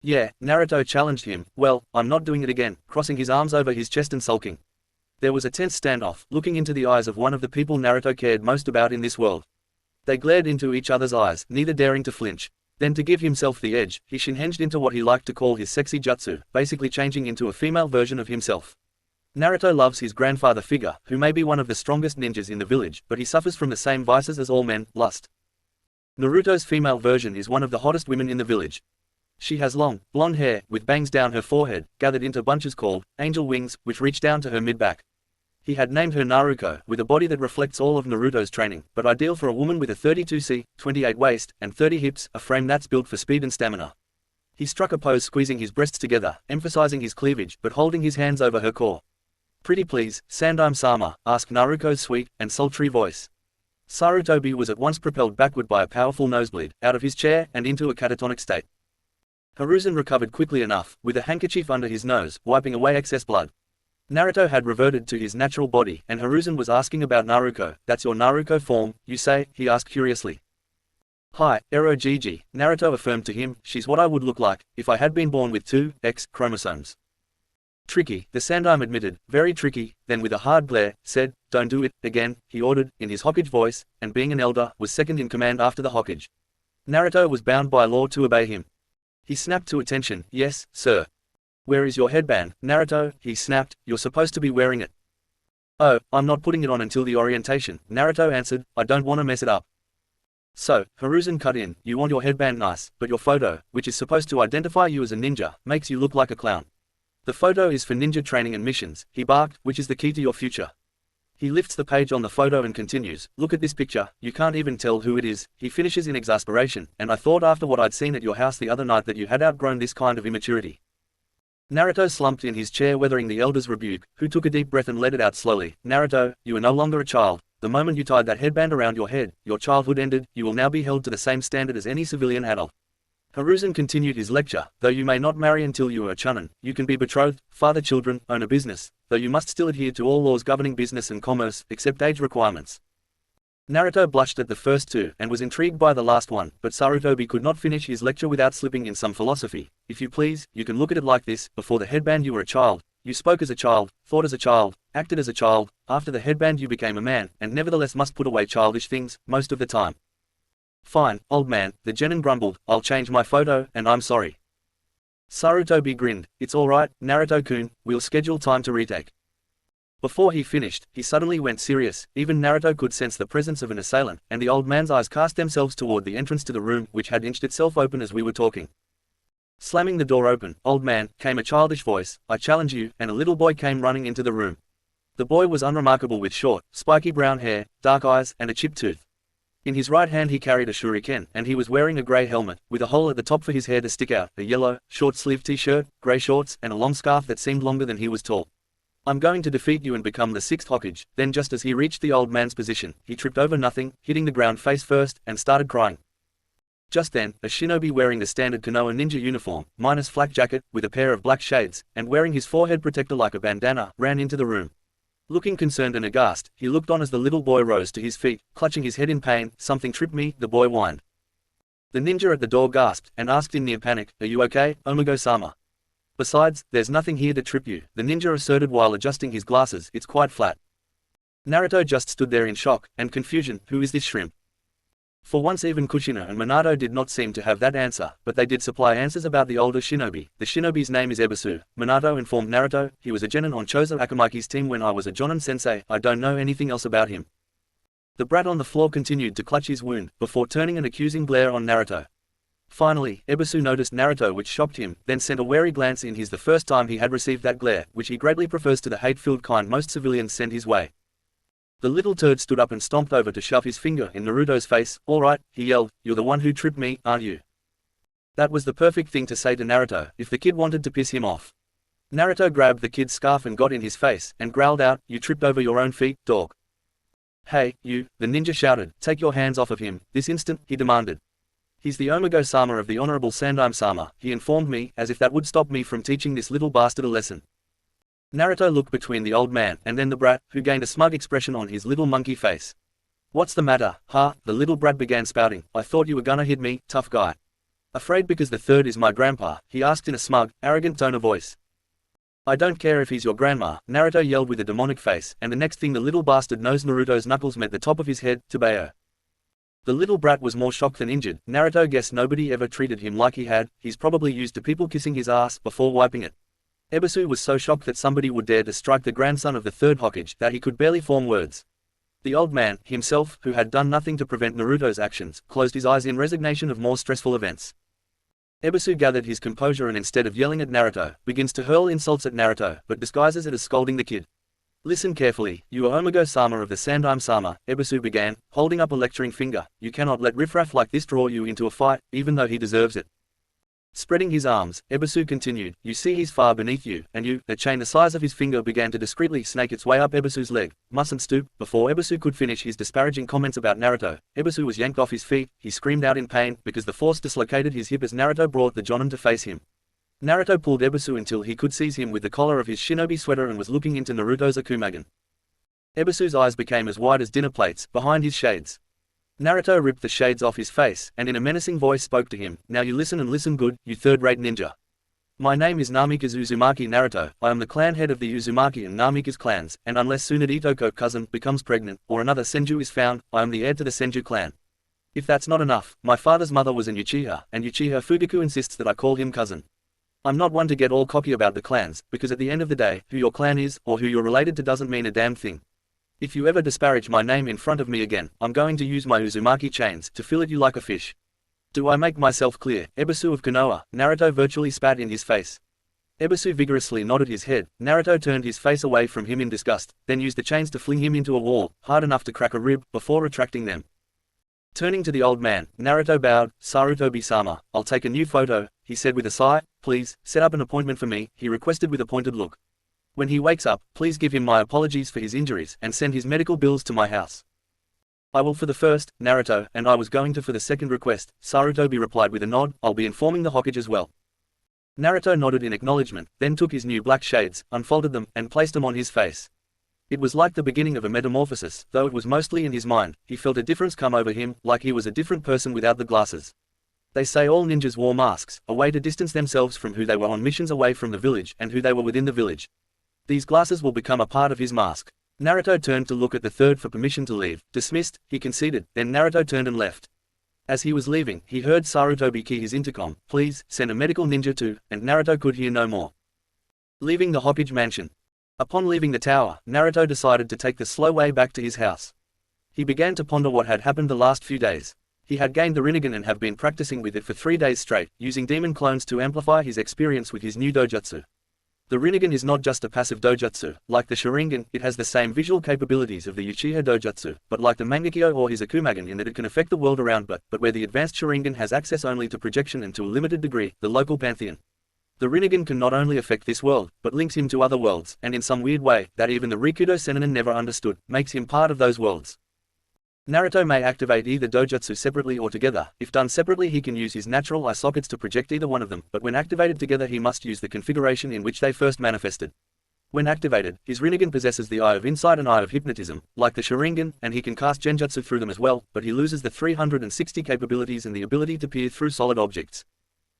Yeah, Naruto challenged him, well, I'm not doing it again, crossing his arms over his chest and sulking. There was a tense standoff, looking into the eyes of one of the people Naruto cared most about in this world. They glared into each other's eyes, neither daring to flinch. Then to give himself the edge, he shinhenged into what he liked to call his sexy jutsu, basically changing into a female version of himself. Naruto loves his grandfather figure, who may be one of the strongest ninjas in the village, but he suffers from the same vices as all men, lust. Naruto's female version is one of the hottest women in the village. She has long, blonde hair, with bangs down her forehead, gathered into bunches called angel wings, which reach down to her mid-back. He had named her Naruko, with a body that reflects all of Naruto's training, but ideal for a woman with a 32c, 28 waist, and 30 hips, a frame that's built for speed and stamina. He struck a pose squeezing his breasts together, emphasizing his cleavage, but holding his hands over her core. Pretty please, Sandaime-sama, asked Naruto's sweet and sultry voice. Sarutobi was at once propelled backward by a powerful nosebleed, out of his chair, and into a catatonic state. Hiruzen recovered quickly enough, with a handkerchief under his nose, wiping away excess blood. Naruto had reverted to his natural body, and Hiruzen was asking about Naruko. That's your Naruko form, you say? He asked curiously. Hi, Ero Gigi, Naruto affirmed to him, she's what I would look like, if I had been born with two X chromosomes. Tricky, the Sandaime admitted, very tricky, then with a hard glare, said, don't do it, again, he ordered, in his Hokage voice, and being an elder, was second in command after the Hokage. Naruto was bound by law to obey him. He snapped to attention, yes, sir. Where is your headband, Naruto? He snapped, you're supposed to be wearing it. Oh, I'm not putting it on until the orientation, Naruto answered, I don't want to mess it up. So, Hiruzen cut in, you want your headband nice, but your photo, which is supposed to identify you as a ninja, makes you look like a clown. The photo is for ninja training and missions, he barked, which is the key to your future. He lifts the page on the photo and continues, look at this picture, you can't even tell who it is, he finishes in exasperation, and I thought after what I'd seen at your house the other night that you had outgrown this kind of immaturity. Naruto slumped in his chair weathering the elder's rebuke, who took a deep breath and let it out slowly. Naruto, you are no longer a child. The moment you tied that headband around your head, your childhood ended, you will now be held to the same standard as any civilian adult. Hiruzen continued his lecture, though you may not marry until you are a chunin, you can be betrothed, father children, own a business, though you must still adhere to all laws governing business and commerce, except age requirements. Naruto blushed at the first two, and was intrigued by the last one, but Sarutobi could not finish his lecture without slipping in some philosophy. If you please, you can look at it like this, before the headband you were a child, you spoke as a child, thought as a child, acted as a child, after the headband you became a man, and nevertheless must put away childish things, most of the time. Fine, old man, the genin grumbled, I'll change my photo, and I'm sorry. Sarutobi grinned, it's alright, Naruto-kun, we'll schedule time to retake. Before he finished, he suddenly went serious. Even Naruto could sense the presence of an assailant, and the old man's eyes cast themselves toward the entrance to the room, which had inched itself open as we were talking. Slamming the door open, old man, came a childish voice, I challenge you, and a little boy came running into the room. The boy was unremarkable with short, spiky brown hair, dark eyes, and a chipped tooth. In his right hand he carried a shuriken, and he was wearing a grey helmet, with a hole at the top for his hair to stick out, a yellow, short-sleeved t-shirt, grey shorts, and a long scarf that seemed longer than he was tall. I'm going to defeat you and become the 6th Hokage. Then just as he reached the old man's position, he tripped over nothing, hitting the ground face first, and started crying. Just then, a shinobi wearing the standard Konoha ninja uniform, minus flak jacket, with a pair of black shades, and wearing his forehead protector like a bandana, ran into the room. Looking concerned and aghast, he looked on as the little boy rose to his feet, clutching his head in pain. Something tripped me, the boy whined. The ninja at the door gasped, and asked in near panic, "Are you okay, Omego-sama?" "Besides, there's nothing here to trip you," the ninja asserted while adjusting his glasses. "It's quite flat." Naruto just stood there in shock and confusion. Who is this shrimp? For once even Kushina and Minato did not seem to have that answer, but they did supply answers about the older shinobi. The shinobi's name is Ebisu. Minato informed Naruto, "He was a genin on Chozo Akamaki's team when I was a jonin sensei. I don't know anything else about him." The brat on the floor continued to clutch his wound, before turning an accusing glare on Naruto. Finally, Ebisu noticed Naruto, which shocked him, then sent a wary glance in his the first time he had received that glare, which he greatly prefers to the hate-filled kind most civilians send his way. The little turd stood up and stomped over to shove his finger in Naruto's face. "All right," he yelled, "you're the one who tripped me, aren't you?" That was the perfect thing to say to Naruto, if the kid wanted to piss him off. Naruto grabbed the kid's scarf and got in his face, and growled out, "You tripped over your own feet, dog." "Hey, you," the ninja shouted, "take your hands off of him, this instant," he demanded. "He's the Omego-sama of the Honorable Sandaime-sama," he informed me, as if that would stop me from teaching this little bastard a lesson. Naruto looked between the old man and then the brat, who gained a smug expression on his little monkey face. "What's the matter, huh?" the little brat began spouting. "I thought you were gonna hit me, tough guy." "Afraid because the third is my grandpa?" he asked in a smug, arrogant tone of voice. "I don't care if he's your grandma," Naruto yelled with a demonic face, and the next thing the little bastard knows Naruto's knuckles met the top of his head. Tabayo. The little brat was more shocked than injured. Naruto guessed nobody ever treated him like he had. He's probably used to people kissing his ass before wiping it. Ebisu was so shocked that somebody would dare to strike the grandson of the 3rd Hokage that he could barely form words. The old man, himself, who had done nothing to prevent Naruto's actions, closed his eyes in resignation of more stressful events. Ebisu gathered his composure and instead of yelling at Naruto, begins to hurl insults at Naruto, but disguises it as scolding the kid. "Listen carefully, you are Omego-sama of the Sandaime-sama," Ebisu began, holding up a lecturing finger. "You cannot let riffraff like this draw you into a fight, even though he deserves it." Spreading his arms, Ebisu continued, "You see he's far beneath you, and you." The chain the size of his finger began to discreetly snake its way up Ebisu's leg. "Mustn't stoop." Before Ebisu could finish his disparaging comments about Naruto, Ebisu was yanked off his feet. He screamed out in pain, because the force dislocated his hip as Naruto brought the jonin to face him. Naruto pulled Ebisu until he could seize him with the collar of his shinobi sweater and was looking into Naruto's akumagen. Ebisu's eyes became as wide as dinner plates, behind his shades. Naruto ripped the shades off his face, and in a menacing voice spoke to him. "Now you listen and listen good, you third-rate ninja. My name is Namikaze Uzumaki Naruto. I am the clan head of the Uzumaki and Namikaze clans, and unless Tsunade Itoko's cousin becomes pregnant, or another Senju is found, I am the heir to the Senju clan. If that's not enough, my father's mother was an Uchiha, and Uchiha Fugaku insists that I call him cousin. I'm not one to get all cocky about the clans, because at the end of the day, who your clan is, or who you're related to doesn't mean a damn thing. If you ever disparage my name in front of me again, I'm going to use my Uzumaki chains to fillet you like a fish. Do I make myself clear?" "Ebisu of Konoha," Naruto virtually spat in his face. Ebisu vigorously nodded his head. Naruto turned his face away from him in disgust, then used the chains to fling him into a wall, hard enough to crack a rib, before retracting them. Turning to the old man, Naruto bowed. "Sarutobi-sama, I'll take a new photo," he said with a sigh. "Please, set up an appointment for me," he requested with a pointed look. "When he wakes up, please give him my apologies for his injuries, and send his medical bills to my house." "I will for the first, Naruto, and I was going to for the second request," Sarutobi replied with a nod. "I'll be informing the Hokage as well." Naruto nodded in acknowledgement, then took his new black shades, unfolded them, and placed them on his face. It was like the beginning of a metamorphosis, though it was mostly in his mind. He felt a difference come over him, like he was a different person without the glasses. They say all ninjas wore masks, a way to distance themselves from who they were on missions away from the village and who they were within the village. These glasses will become a part of his mask. Naruto turned to look at the third for permission to leave. "Dismissed," he conceded, then Naruto turned and left. As he was leaving, he heard Sarutobi key his intercom. "Please, send a medical ninja to," and Naruto could hear no more. Leaving the Hokage mansion. Upon leaving the tower, Naruto decided to take the slow way back to his house. He began to ponder what had happened the last few days. He had gained the Rinnegan and have been practicing with it for 3 days straight, using demon clones to amplify his experience with his new dojutsu. The Rinnegan is not just a passive dojutsu. Like the Sharingan, it has the same visual capabilities of the Uchiha dojutsu, but like the Mangekyo or his Akumagen in that it can affect the world around but where the advanced Sharingan has access only to projection and to a limited degree, the local pantheon. The Rinnegan can not only affect this world, but links him to other worlds, and in some weird way, that even the Rikudo Sennin never understood, makes him part of those worlds. Naruto may activate either dojutsu separately or together. If done separately, he can use his natural eye sockets to project either one of them, but when activated together he must use the configuration in which they first manifested. When activated, his Rinnegan possesses the Eye of Insight and Eye of Hypnotism, like the Sharingan, and he can cast Genjutsu through them as well, but he loses the 360 capabilities and the ability to peer through solid objects.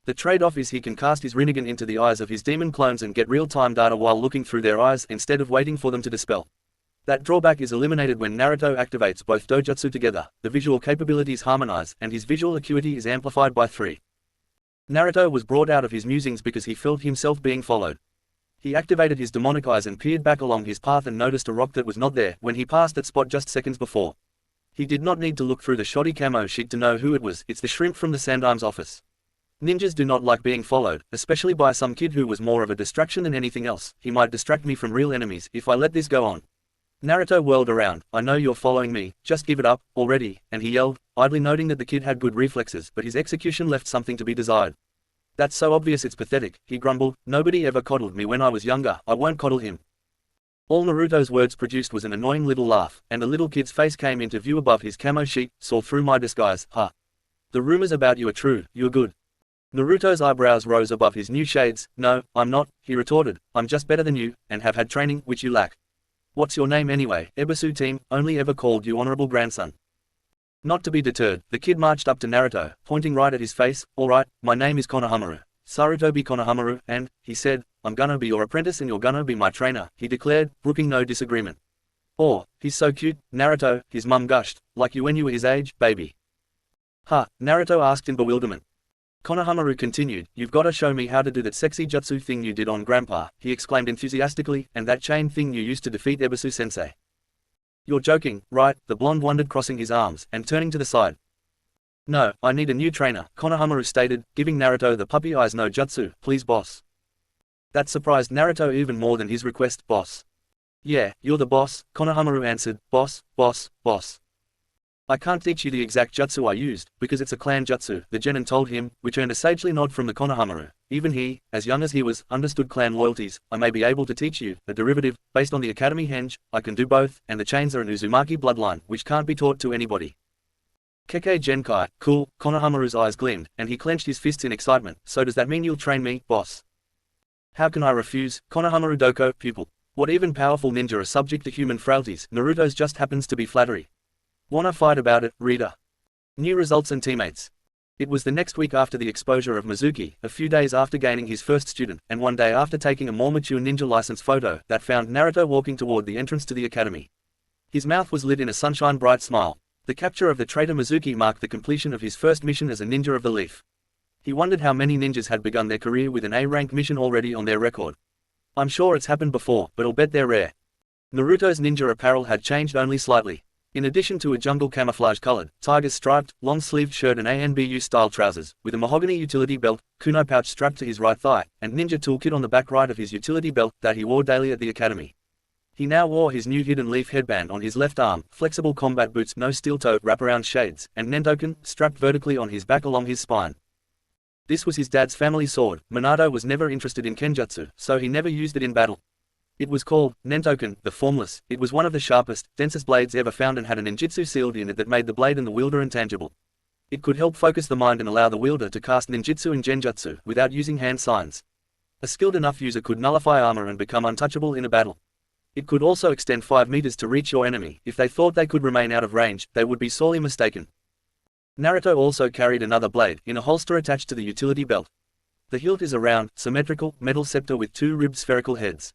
The trade-off is he can cast his Rinnegan into the eyes of his demon clones and get real-time data while looking through their eyes instead of waiting for them to dispel. That drawback is eliminated when Naruto activates both dojutsu together. The visual capabilities harmonize, and his visual acuity is amplified by 3. Naruto was brought out of his musings because he felt himself being followed. He activated his demonic eyes and peered back along his path and noticed a rock that was not there when he passed that spot just seconds before. He did not need to look through the shoddy camo sheet to know who it was. It's the shrimp from the Sandaim's office. Ninjas do not like being followed, especially by some kid who was more of a distraction than anything else. He might distract me from real enemies if I let this go on. Naruto whirled around. I know you're following me, just give it up, already, and he yelled, idly noting that the kid had good reflexes but his execution left something to be desired. That's so obvious it's pathetic, he grumbled. Nobody ever coddled me when I was younger, I won't coddle him. All Naruto's words produced was an annoying little laugh, and a little kid's face came into view above his camo sheet. Saw through my disguise, huh? The rumors about you are true, you're good. Naruto's eyebrows rose above his new shades. No, I'm not, he retorted. I'm just better than you, and have had training, which you lack. What's your name anyway? Ebisu team, only ever called you honorable grandson. Not to be deterred, the kid marched up to Naruto, pointing right at his face. Alright, my name is Konohamaru. Sarutobi Konohamaru, and, he said, I'm gonna be your apprentice and you're gonna be my trainer, he declared, brooking no disagreement. Oh, he's so cute, Naruto, his mum gushed, like you when you were his age, baby. Huh, Naruto asked in bewilderment. Konohamaru continued, you've gotta show me how to do that sexy jutsu thing you did on Grandpa, he exclaimed enthusiastically, and that chain thing you used to defeat Ebisu-sensei. You're joking, right? The blonde wondered, crossing his arms, and turning to the side. No, I need a new trainer, Konohamaru stated, giving Naruto the puppy eyes. No jutsu, please boss. That surprised Naruto even more than his request, boss. Yeah, you're the boss, Konohamaru answered, boss, boss, boss. I can't teach you the exact jutsu I used, because it's a clan jutsu, the genin told him, which earned a sagely nod from the Konohamaru. Even he, as young as he was, understood clan loyalties. I may be able to teach you, a derivative, based on the academy henge, I can do both, and the chains are an Uzumaki bloodline, which can't be taught to anybody. Kekkei Genkai, cool, Konohamaru's eyes gleamed, and he clenched his fists in excitement. So does that mean you'll train me, boss? How can I refuse, Konohamaru Doko, pupil. What even powerful ninja are subject to human frailties? Naruto's just happens to be flattery. Wanna fight about it, reader? New results and teammates. It was the next week after the exposure of Mizuki, a few days after gaining his first student, and one day after taking a more mature ninja license photo, that found Naruto walking toward the entrance to the academy. His mouth was lit in a sunshine-bright smile. The capture of the traitor Mizuki marked the completion of his first mission as a ninja of the leaf. He wondered how many ninjas had begun their career with an A-rank mission already on their record. I'm sure it's happened before, but I'll bet they're rare. Naruto's ninja apparel had changed only slightly. In addition to a jungle camouflage-colored, tiger-striped, long-sleeved shirt and ANBU-style trousers, with a mahogany utility belt, kuno pouch strapped to his right thigh, and ninja toolkit on the back right of his utility belt that he wore daily at the academy. He now wore his new hidden leaf headband on his left arm, flexible combat boots, no steel-toe wraparound shades, and nentoken strapped vertically on his back along his spine. This was his dad's family sword. Minato was never interested in kenjutsu, so he never used it in battle. It was called nentoken, the formless. It was one of the sharpest, densest blades ever found and had an ninjutsu sealed in it that made the blade and the wielder intangible. It could help focus the mind and allow the wielder to cast ninjutsu and genjutsu without using hand signs. A skilled enough user could nullify armor and become untouchable in a battle. It could also extend 5 meters to reach your enemy. If they thought they could remain out of range, they would be sorely mistaken. Naruto also carried another blade, in a holster attached to the utility belt. The hilt is a round, symmetrical, metal scepter with 2 ribbed spherical heads.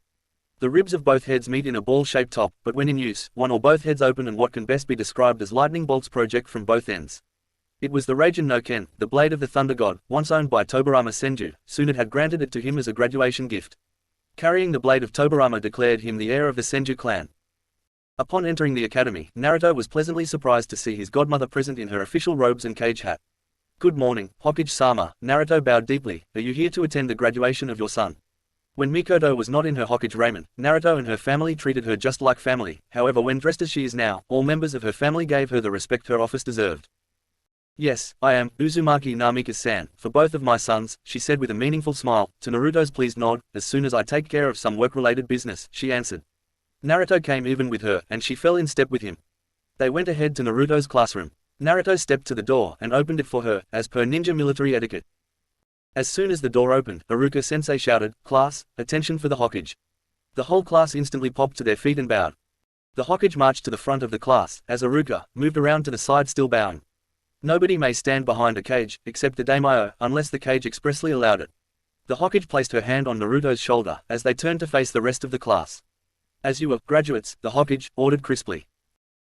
The ribs of both heads meet in a ball-shaped top, but when in use, one or both heads open and what can best be described as lightning bolts project from both ends. It was the Raijin no Ken, the blade of the Thunder God, once owned by Tobarama Senju. Soon it had granted it to him as a graduation gift. Carrying the blade of Tobarama declared him the heir of the Senju clan. Upon entering the academy, Naruto was pleasantly surprised to see his godmother present in her official robes and cage hat. Good morning, Hokage-sama, Naruto bowed deeply. Are you here to attend the graduation of your son? When Mikoto was not in her Hokage raiment, Naruto and her family treated her just like family. However, when dressed as she is now, all members of her family gave her the respect her office deserved. Yes, I am, Uzumaki Namikaze-san, for both of my sons, she said with a meaningful smile. To Naruto's pleased nod, as soon as I take care of some work-related business, she answered. Naruto came even with her, and she fell in step with him. They went ahead to Naruto's classroom. Naruto stepped to the door and opened it for her, as per ninja military etiquette. As soon as the door opened, Haruka-sensei shouted, "Class, attention for the Hokage." The whole class instantly popped to their feet and bowed. The Hokage marched to the front of the class, as Haruka moved around to the side still bowing. Nobody may stand behind a cage, except the daimyo, unless the cage expressly allowed it. The Hokage placed her hand on Naruto's shoulder, as they turned to face the rest of the class. "As you are, graduates," the Hokage ordered crisply.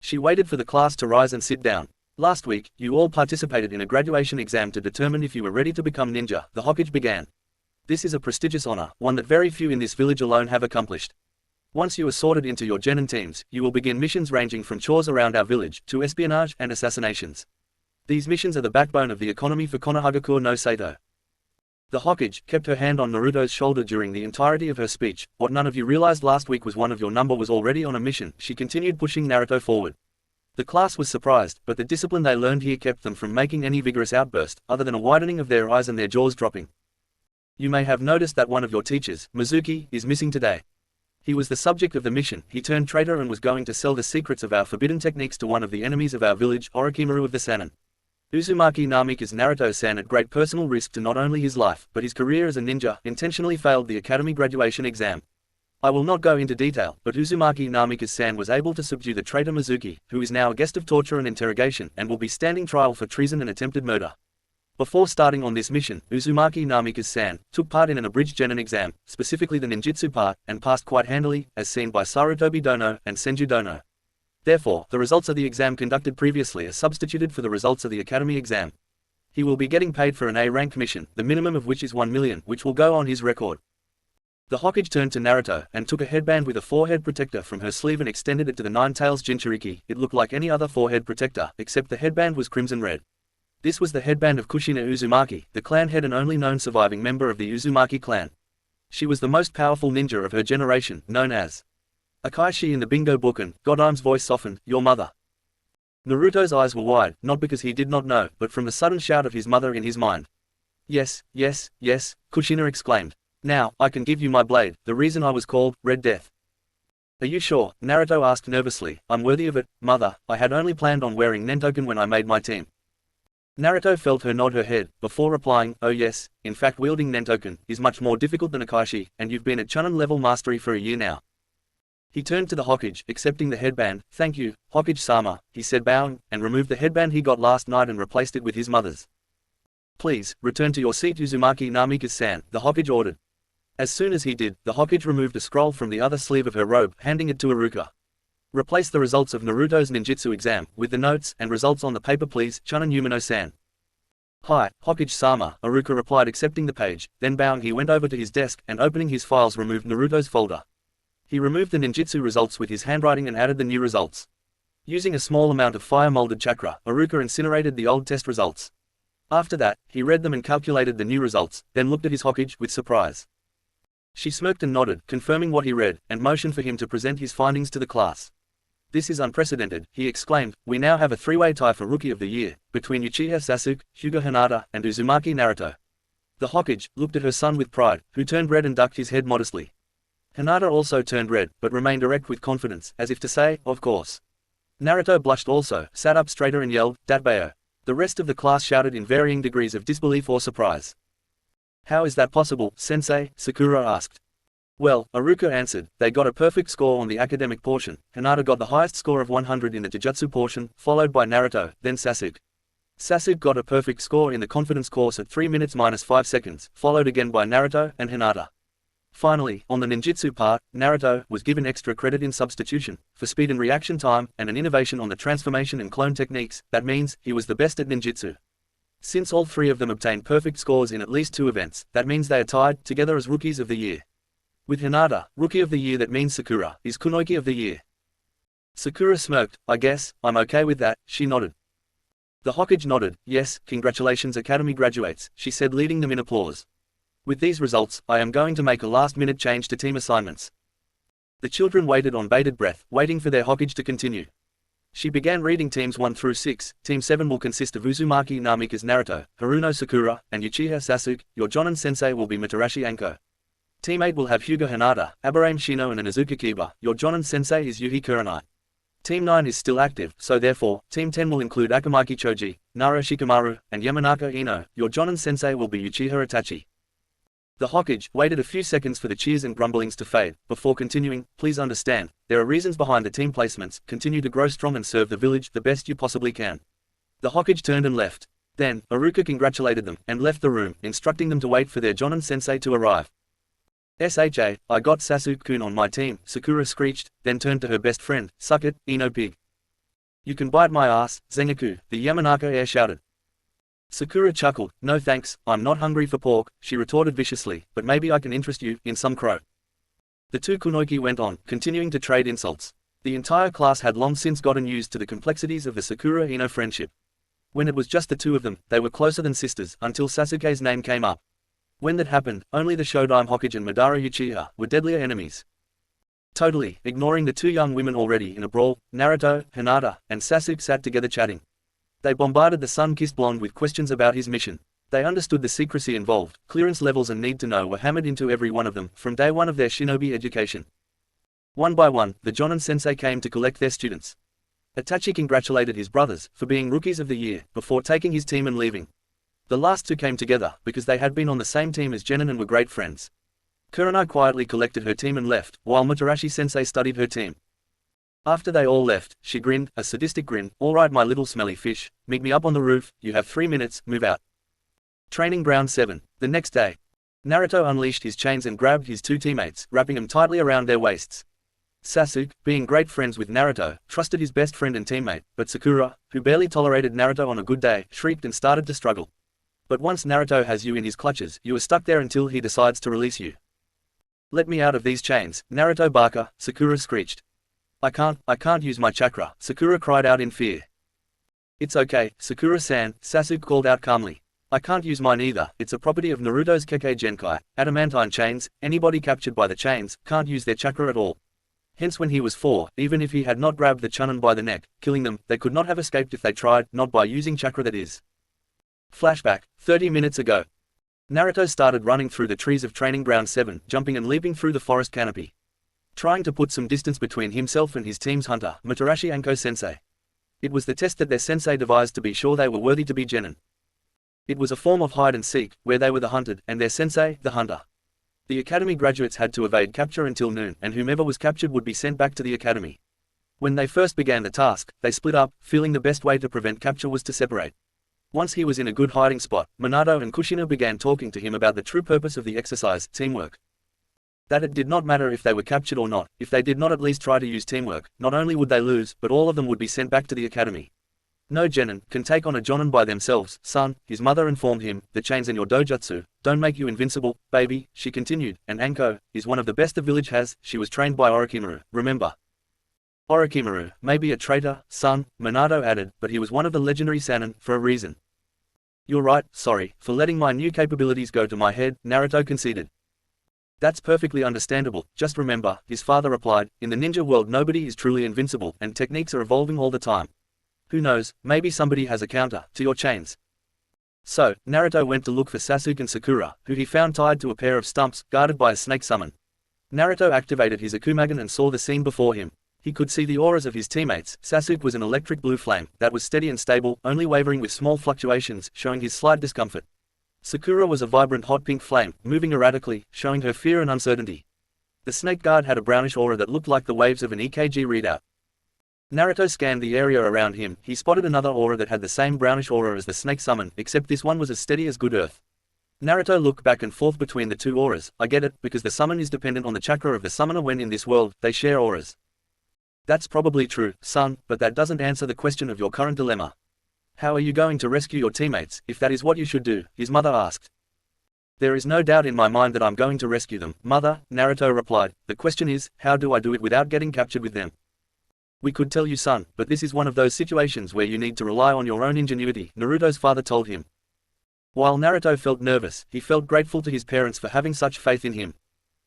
She waited for the class to rise and sit down. "Last week, you all participated in a graduation exam to determine if you were ready to become ninja," the Hokage began. "This is a prestigious honor, one that very few in this village alone have accomplished. Once you are sorted into your genin teams, you will begin missions ranging from chores around our village to espionage and assassinations. These missions are the backbone of the economy for Konohagakure no Sato." The Hokage kept her hand on Naruto's shoulder during the entirety of her speech. "What none of you realized last week was one of your number was already on a mission," she continued, pushing Naruto forward. The class was surprised, but the discipline they learned here kept them from making any vigorous outburst, other than a widening of their eyes and their jaws dropping. "You may have noticed that one of your teachers, Mizuki, is missing today. He was the subject of the mission. He turned traitor and was going to sell the secrets of our forbidden techniques to one of the enemies of our village, Orochimaru of the Sannin. Uzumaki Namikaze Naruto-san, at great personal risk to not only his life, but his career as a ninja, intentionally failed the academy graduation exam. I will not go into detail, but Uzumaki Namikaze-san was able to subdue the traitor Mizuki, who is now a guest of torture and interrogation, and will be standing trial for treason and attempted murder. Before starting on this mission, Uzumaki Namikaze-san took part in an abridged genin exam, specifically the ninjutsu part, and passed quite handily, as seen by Sarutobi Dono and Senju Dono. Therefore, the results of the exam conducted previously are substituted for the results of the academy exam. He will be getting paid for an A-rank mission, the minimum of which is 1 million, which will go on his record." The Hokage turned to Naruto, and took a headband with a forehead protector from her sleeve and extended it to the Nine-Tails Jinchuriki. It looked like any other forehead protector, except the headband was crimson red. This was the headband of Kushina Uzumaki, the clan head and only known surviving member of the Uzumaki clan. She was the most powerful ninja of her generation, known as Akashi in the Bingo book, and Godime's voice softened, "Your mother." Naruto's eyes were wide, not because he did not know, but from the sudden shout of his mother in his mind. "Yes, yes, yes," Kushina exclaimed. "Now, I can give you my blade, the reason I was called Red Death." "Are you sure?" Naruto asked nervously. "I'm worthy of it, mother. I had only planned on wearing Nentoken when I made my team." Naruto felt her nod her head, before replying, "Oh yes, in fact wielding Nentoken is much more difficult than Akashi, and you've been at Chunin level mastery for a year now." He turned to the Hokage, accepting the headband. "Thank you, Hokage-sama," he said bowing, and removed the headband he got last night and replaced it with his mother's. "Please, return to your seat, Uzumaki Namikaze-san," the Hokage ordered. As soon as he did, the Hokage removed a scroll from the other sleeve of her robe, handing it to Haruka. "Replace the results of Naruto's ninjutsu exam, with the notes and results on the paper please, Chunin Umino-san." "Hi, Hokage-sama," Haruka replied, accepting the page. Then bowing he went over to his desk, and opening his files removed Naruto's folder. He removed the ninjutsu results with his handwriting and added the new results. Using a small amount of fire-molded chakra, Haruka incinerated the old test results. After that, he read them and calculated the new results, then looked at his Hokage with surprise. She smirked and nodded, confirming what he read, and motioned for him to present his findings to the class. "This is unprecedented," he exclaimed. "We now have a three-way tie for Rookie of the Year, between Uchiha Sasuke, Hyuga Hinata, and Uzumaki Naruto." The Hokage looked at her son with pride, who turned red and ducked his head modestly. Hinata also turned red, but remained erect with confidence, as if to say, "Of course." Naruto blushed also, sat up straighter and yelled, "Datbayo." The rest of the class shouted in varying degrees of disbelief or surprise. "How is that possible, sensei?" Sakura asked. "Well," Haruka answered, "they got a perfect score on the academic portion. Hinata got the highest score of 100 in the Jujutsu portion, followed by Naruto, then Sasuke. Sasuke got a perfect score in the confidence course at 3 minutes minus 5 seconds, followed again by Naruto and Hinata. Finally, on the ninjutsu part, Naruto was given extra credit in substitution, for speed and reaction time, and an innovation on the transformation and clone techniques. That means, he was the best at ninjutsu. Since all three of them obtained perfect scores in at least 2 events, that means they are tied together as Rookies of the Year. With Hinata, Rookie of the Year, that means Sakura is Kunoiki of the Year." Sakura smirked. "I guess, I'm okay with that," she nodded. The Hokage nodded. "Yes, congratulations Academy graduates," she said, leading them in applause. With these results, I am going to make a last-minute change to team assignments. The children waited on bated breath, waiting for their Hokage to continue. She began reading teams 1 through 6. Team 7 will consist of Uzumaki Namikaze Naruto, Haruno Sakura, and Uchiha Sasuke. Your Jonin sensei will be Mitarashi Anko. Team 8 will have Hyuga Hinata, Aburame Shino and Inuzuka Kiba. Your Jonin sensei is Yuhi Kurenai. Team 9 is still active, so therefore, Team 10 will include Akamaki Choji, Nara Shikamaru, and Yamanaka Ino. Your Jonin sensei will be Uchiha Itachi. The Hokage waited a few seconds for the cheers and grumblings to fade, before continuing, please understand, there are reasons behind the team placements, continue to grow strong and serve the village the best you possibly can. The Hokage turned and left. Then, Iruka congratulated them, and left the room, instructing them to wait for their Jonin sensei to arrive. "SHA, I got Sasuke-kun on my team," Sakura screeched, then turned to her best friend, "Suck it, Ino pig." "You can bite my ass, Zengaku," the Yamanaka heir shouted. Sakura chuckled, "No thanks, I'm not hungry for pork," she retorted viciously, "but maybe I can interest you in some crow." The two kunoichi went on, continuing to trade insults. The entire class had long since gotten used to the complexities of the Sakura-Ino friendship. When it was just the two of them, they were closer than sisters, until Sasuke's name came up. When that happened, only the Shodime Hokage and Madara Uchiha were deadlier enemies. Totally ignoring the two young women already in a brawl, Naruto, Hinata, and Sasuke sat together chatting. They bombarded the sun-kissed blonde with questions about his mission. They understood the secrecy involved, clearance levels and need to know were hammered into every one of them, from day one of their shinobi education. One by one, the Jonin sensei came to collect their students. Itachi congratulated his brothers for being rookies of the year, before taking his team and leaving. The last two came together, because they had been on the same team as Genin and were great friends. Kurenai quietly collected her team and left, while Mitarashi sensei studied her team. After they all left, she grinned, a sadistic grin, "Alright my little smelly fish, meet me up on the roof, you have 3 minutes, move out." Training Ground 7. The next day, Naruto unleashed his chains and grabbed his two teammates, wrapping them tightly around their waists. Sasuke, being great friends with Naruto, trusted his best friend and teammate, but Sakura, who barely tolerated Naruto on a good day, shrieked and started to struggle. But once Naruto has you in his clutches, you are stuck there until he decides to release you. "Let me out of these chains, Naruto Baka," Sakura screeched. I can't use my chakra," Sakura cried out in fear. "It's okay, Sakura-san," Sasuke called out calmly. "I can't use mine either, it's a property of Naruto's Kekkei Genkai, adamantine chains, anybody captured by the chains, can't use their chakra at all. Hence when he was 4, even if he had not grabbed the Chunin by the neck, killing them, they could not have escaped if they tried, not by using chakra that is." Flashback, 30 minutes ago. Naruto started running through the trees of Training Ground 7, jumping and leaping through the forest canopy, trying to put some distance between himself and his team's hunter, Mitarashi Anko sensei. It was the test that their sensei devised to be sure they were worthy to be genin. It was a form of hide and seek, where they were the hunted, and their sensei, the hunter. The academy graduates had to evade capture until noon, and whomever was captured would be sent back to the academy. When they first began the task, they split up, feeling the best way to prevent capture was to separate. Once he was in a good hiding spot, Minato and Kushina began talking to him about the true purpose of the exercise, teamwork. That it did not matter if they were captured or not, if they did not at least try to use teamwork, not only would they lose, but all of them would be sent back to the academy. "No genin can take on a jonin by themselves, son," his mother informed him, "the chains in your dojutsu don't make you invincible, baby," she continued, "and Anko is one of the best the village has, she was trained by Orochimaru, remember." "Orochimaru may be a traitor, son," Minato added, "but he was one of the legendary Sannin, for a reason." "You're right, sorry, for letting my new capabilities go to my head," Naruto conceded. "That's perfectly understandable, just remember," his father replied, "in the ninja world nobody is truly invincible, and techniques are evolving all the time. Who knows, maybe somebody has a counter to your chains." So, Naruto went to look for Sasuke and Sakura, who he found tied to a pair of stumps, guarded by a snake summon. Naruto activated his Akumagen and saw the scene before him. He could see the auras of his teammates. Sasuke was an electric blue flame, that was steady and stable, only wavering with small fluctuations, showing his slight discomfort. Sakura was a vibrant hot pink flame, moving erratically, showing her fear and uncertainty. The snake guard had a brownish aura that looked like the waves of an EKG readout. Naruto scanned the area around him. He spotted another aura that had the same brownish aura as the snake summon, except this one was as steady as good earth. Naruto looked back and forth between the two auras. "I get it, because the summon is dependent on the chakra of the summoner when in this world, they share auras." "That's probably true, son, but that doesn't answer the question of your current dilemma. How are you going to rescue your teammates, if that is what you should do?" his mother asked. "There is no doubt in my mind that I'm going to rescue them, mother," Naruto replied. "The question is, how do I do it without getting captured with them?" "We could tell you, son, but this is one of those situations where you need to rely on your own ingenuity," Naruto's father told him. While Naruto felt nervous, he felt grateful to his parents for having such faith in him.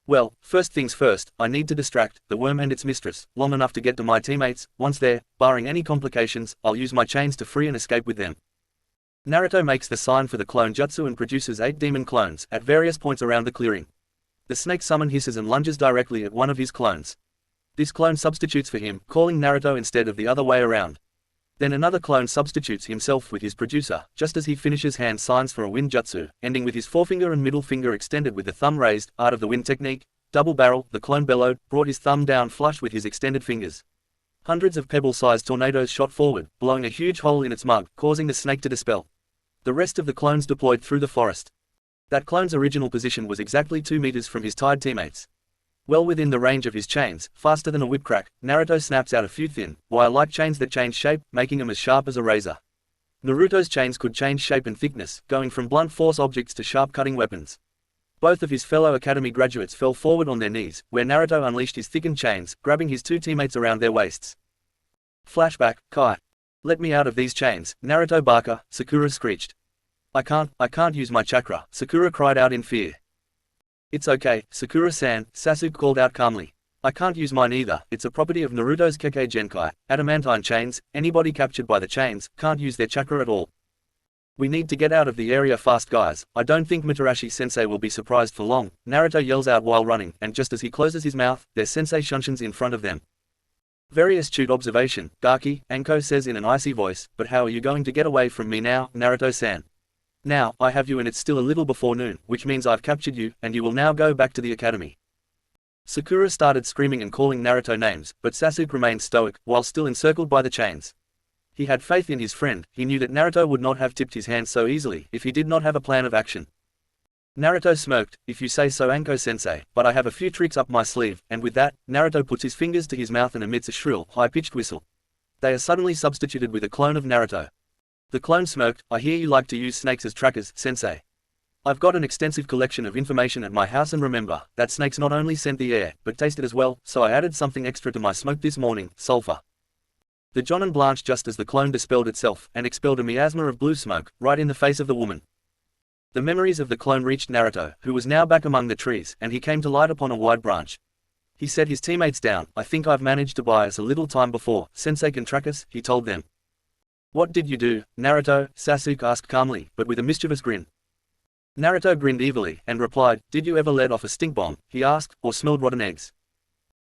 Well, first things first, I need to distract the worm and its mistress long enough to get to my teammates. Once there, barring any complications, I'll use my chains to free and escape with them. Naruto makes the sign for the clone jutsu and produces 8 demon clones at various points around the clearing. The snake summon hisses and lunges directly at one of his clones. This clone substitutes for him, calling Naruto instead of the other way around. Then another clone substitutes himself with his producer, just as he finishes hand signs for a wind jutsu, ending with his forefinger and middle finger extended with the thumb raised, art of the wind technique. Double barrel, the clone bellowed, brought his thumb down flush with his extended fingers. Hundreds of pebble-sized tornadoes shot forward, blowing a huge hole in its mug, causing the snake to dispel. The rest of the clones deployed through the forest. That clone's original position was exactly 2 meters from his tied teammates. Well within the range of his chains, faster than a whip crack, Naruto snaps out a few thin, wire-like chains that change shape, making them as sharp as a razor. Naruto's chains could change shape and thickness, going from blunt force objects to sharp cutting weapons. Both of his fellow academy graduates fell forward on their knees, where Naruto unleashed his thickened chains, grabbing his 2 teammates around their waists. Flashback, Kai. Let me out of these chains, Naruto Baka, Sakura screeched. I can't use my chakra, Sakura cried out in fear. It's okay, Sakura-san, Sasuke called out calmly. I can't use mine either, it's a property of Naruto's Kekkei Genkai, adamantine chains. Anybody captured by the chains can't use their chakra at all. We need to get out of the area fast, guys. I don't think Mitarashi-sensei will be surprised for long, Naruto yells out while running, and just as he closes his mouth, their sensei shunsins in front of them. Very astute observation, Gaki, Anko says in an icy voice, but how are you going to get away from me now, Naruto-san? Now, I have you and it's still a little before noon, which means I've captured you, and you will now go back to the academy. Sakura started screaming and calling Naruto names, but Sasuke remained stoic, while still encircled by the chains. He had faith in his friend. He knew that Naruto would not have tipped his hand so easily if he did not have a plan of action. Naruto smirked, if you say so, Anko-sensei, but I have a few tricks up my sleeve, and with that, Naruto puts his fingers to his mouth and emits a shrill, high-pitched whistle. They are suddenly substituted with a clone of Naruto. The clone smirked, I hear you like to use snakes as trackers, sensei. I've got an extensive collection of information at my house, and remember, that snakes not only scent the air, but taste it as well, so I added something extra to my smoke this morning, sulfur. The Jonin blanched just as the clone dispelled itself, and expelled a miasma of blue smoke, right in the face of the woman. The memories of the clone reached Naruto, who was now back among the trees, and he came to light upon a wide branch. He set his teammates down. I think I've managed to buy us a little time before Sensei can track us, he told them. What did you do, Naruto? Sasuke asked calmly, but with a mischievous grin. Naruto grinned evilly, and replied, did you ever let off a stink bomb, he asked, or smelled rotten eggs?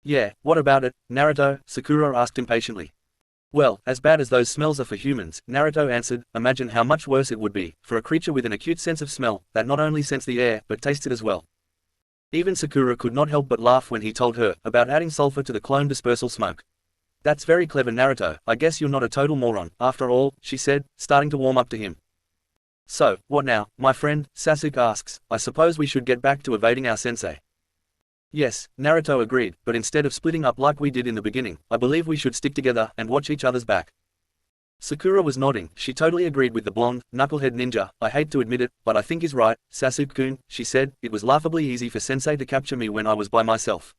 Yeah, what about it, Naruto? Sakura asked impatiently. Well, as bad as those smells are for humans, Naruto answered, imagine how much worse it would be for a creature with an acute sense of smell, that not only scents the air, but tastes it as well. Even Sakura could not help but laugh when he told her about adding sulfur to the clone dispersal smoke. That's very clever, Naruto. I guess you're not a total moron, after all, she said, starting to warm up to him. So, what now, my friend? Sasuke asks. I suppose we should get back to evading our sensei. Yes, Naruto agreed, but instead of splitting up like we did in the beginning, I believe we should stick together and watch each other's back. Sakura was nodding. She totally agreed with the blonde, knucklehead ninja. I hate to admit it, but I think he's right, Sasuke-kun, she said. It was laughably easy for sensei to capture me when I was by myself.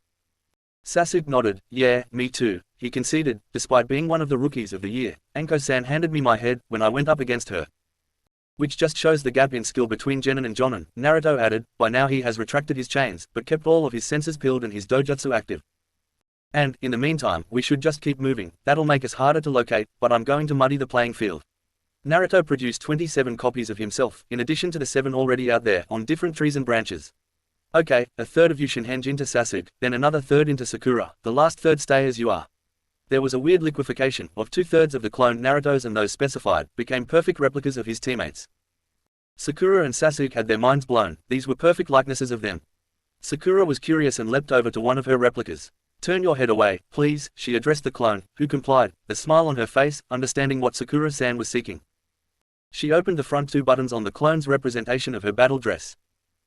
Sasuke nodded. Yeah, me too, he conceded. Despite being one of the rookies of the year, Anko-san handed me my head when I went up against her. Which just shows the gap in skill between Genin and Jonin, Naruto added. By now he has retracted his chains, but kept all of his senses peeled and his dojutsu active. And, in the meantime, we should just keep moving. That'll make us harder to locate, but I'm going to muddy the playing field. Naruto produced 27 copies of himself, in addition to the 7 already out there, on different trees and branches. Okay, a third of you Shinhenge into Sasuke, then another third into Sakura, the last third stay as you are. There was a weird liquefaction of 2/3 of the cloned Narutos, and those specified became perfect replicas of his teammates. Sakura and Sasuke had their minds blown. These were perfect likenesses of them. Sakura was curious and leapt over to one of her replicas. Turn your head away, please, she addressed the clone, who complied, a smile on her face, understanding what Sakura-san was seeking. She opened the front 2 buttons on the clone's representation of her battle dress.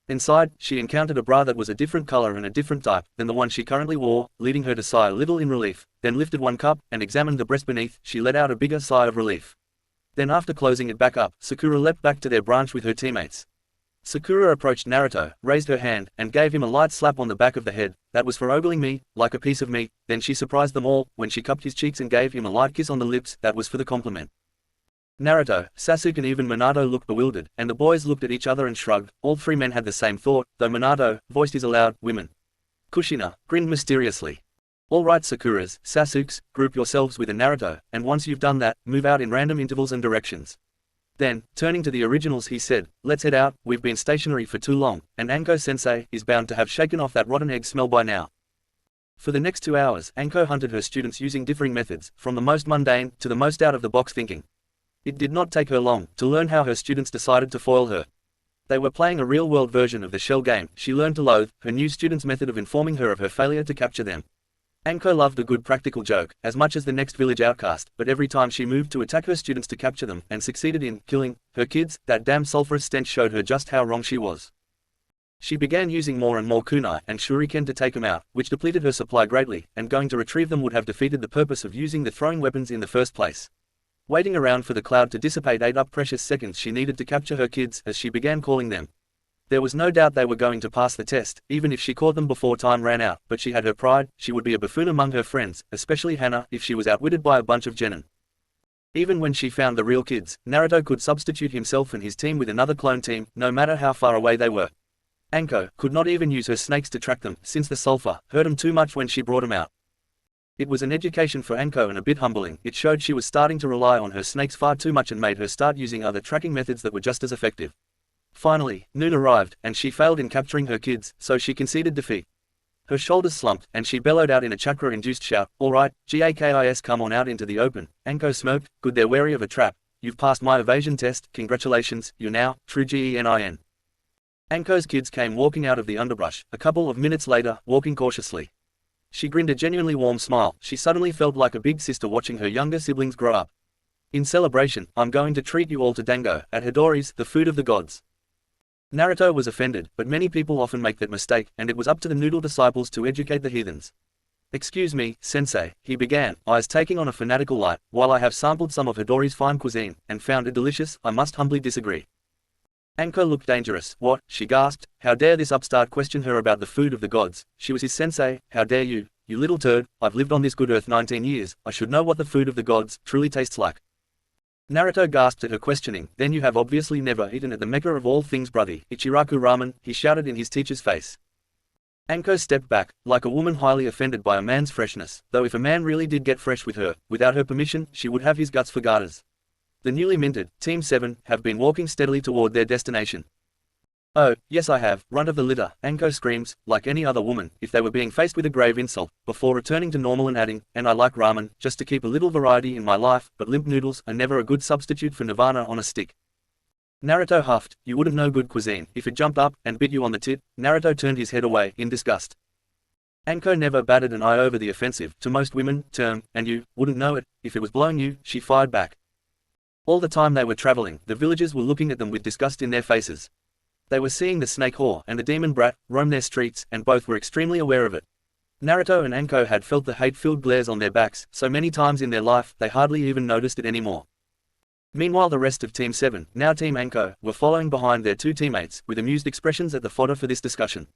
Inside, she encountered a bra that was a different color and a different type than the one she currently wore, leading her to sigh a little in relief, then lifted one cup, and examined the breast beneath. She let out a bigger sigh of relief. Then after closing it back up, Sakura leapt back to their branch with her teammates. Sakura approached Naruto, raised her hand, and gave him a light slap on the back of the head. That was for ogling me, like a piece of meat. Then she surprised them all, when she cupped his cheeks and gave him a light kiss on the lips. That was for the compliment. Naruto, Sasuke and even Minato looked bewildered, and the boys looked at each other and shrugged. All three men had the same thought, though Minato voiced his aloud, women. Kushina grinned mysteriously. All right Sakura's, Sasuke's, group yourselves with a Naruto, and once you've done that, move out in random intervals and directions. Then, turning to the originals he said, let's head out, we've been stationary for too long, and Anko-sensei is bound to have shaken off that rotten egg smell by now. For the next 2 hours, Anko hunted her students using differing methods, from the most mundane to the most out-of-the-box thinking. It did not take her long to learn how her students decided to foil her. They were playing a real-world version of the shell game. She learned to loathe her new students' method of informing her of her failure to capture them. Anko loved a good practical joke, as much as the next village outcast, but every time she moved to attack her students to capture them, and succeeded in killing her kids, that damn sulfurous stench showed her just how wrong she was. She began using more and more kunai and shuriken to take them out, which depleted her supply greatly, and going to retrieve them would have defeated the purpose of using the throwing weapons in the first place. Waiting around for the cloud to dissipate ate up precious seconds she needed to capture her kids, as she began calling them. There was no doubt they were going to pass the test, even if she caught them before time ran out, but she had her pride. She would be a buffoon among her friends, especially Henna, if she was outwitted by a bunch of genin. Even when she found the real kids, Naruto could substitute himself and his team with another clone team, no matter how far away they were. Anko could not even use her snakes to track them, since the sulfur hurt him too much when she brought them out. It was an education for Anko and a bit humbling. It showed she was starting to rely on her snakes far too much and made her start using other tracking methods that were just as effective. Finally, noon arrived, and she failed in capturing her kids, so she conceded defeat. Her shoulders slumped, and she bellowed out in a chakra-induced shout, "Alright, GAKIS, come on out into the open." Anko smirked, "Good, they're wary of a trap. You've passed my evasion test, congratulations, you're now true GENIN." Anko's kids came walking out of the underbrush, a couple of minutes later, walking cautiously. She grinned a genuinely warm smile. She suddenly felt like a big sister watching her younger siblings grow up. In celebration, I'm going to treat you all to dango, at Hidori's, the food of the gods. Naruto was offended, but many people often make that mistake, and it was up to the noodle disciples to educate the heathens. Excuse me, sensei, he began, eyes taking on a fanatical light. While I have sampled some of Hidori's fine cuisine, and found it delicious, I must humbly disagree. Anko looked dangerous. What? She gasped. How dare this upstart question her about the food of the gods? She was his sensei. How dare you, you little turd. I've lived on this good earth 19 years, I should know what the food of the gods truly tastes like. Naruto gasped at her questioning. Then you have obviously never eaten at the mecca of all things brothy, Ichiraku ramen, he shouted in his teacher's face. Anko stepped back, like a woman highly offended by a man's freshness, though if a man really did get fresh with her, without her permission, she would have his guts for garters. The newly minted Team 7 have been walking steadily toward their destination. Oh, yes I have, runt of the litter, Anko screams, like any other woman, if they were being faced with a grave insult, before returning to normal and adding, and I like ramen, just to keep a little variety in my life, but limp noodles are never a good substitute for nirvana on a stick. Naruto huffed, you wouldn't know good cuisine, if it jumped up, and bit you on the tit. Naruto turned his head away, in disgust. Anko never batted an eye over the offensive, to most women, term, and you wouldn't know it, if it was blowing you, she fired back. All the time they were traveling, the villagers were looking at them with disgust in their faces. They were seeing the snake whore and the demon brat roam their streets, and both were extremely aware of it. Naruto and Anko had felt the hate-filled glares on their backs so many times in their life they hardly even noticed it anymore. Meanwhile the rest of Team 7, now Team Anko, were following behind their two teammates, with amused expressions at the fodder for this discussion.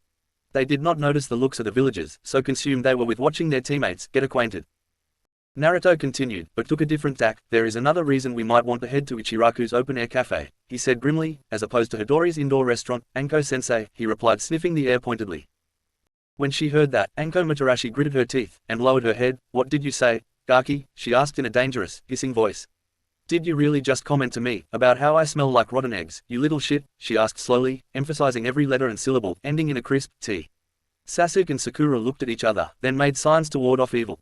They did not notice the looks of the villagers, so consumed they were with watching their teammates get acquainted. Naruto continued, but took a different tack. There is another reason we might want to head to Ichiraku's open-air cafe, he said grimly, as opposed to Hidori's indoor restaurant. Anko-sensei, he replied, sniffing the air pointedly. When she heard that, Anko Matarashi gritted her teeth, and lowered her head. What did you say, Gaki? She asked in a dangerous, hissing voice. Did you really just comment to me, about how I smell like rotten eggs, you little shit? She asked slowly, emphasizing every letter and syllable, ending in a crisp T. Sasuke and Sakura looked at each other, then made signs to ward off evil.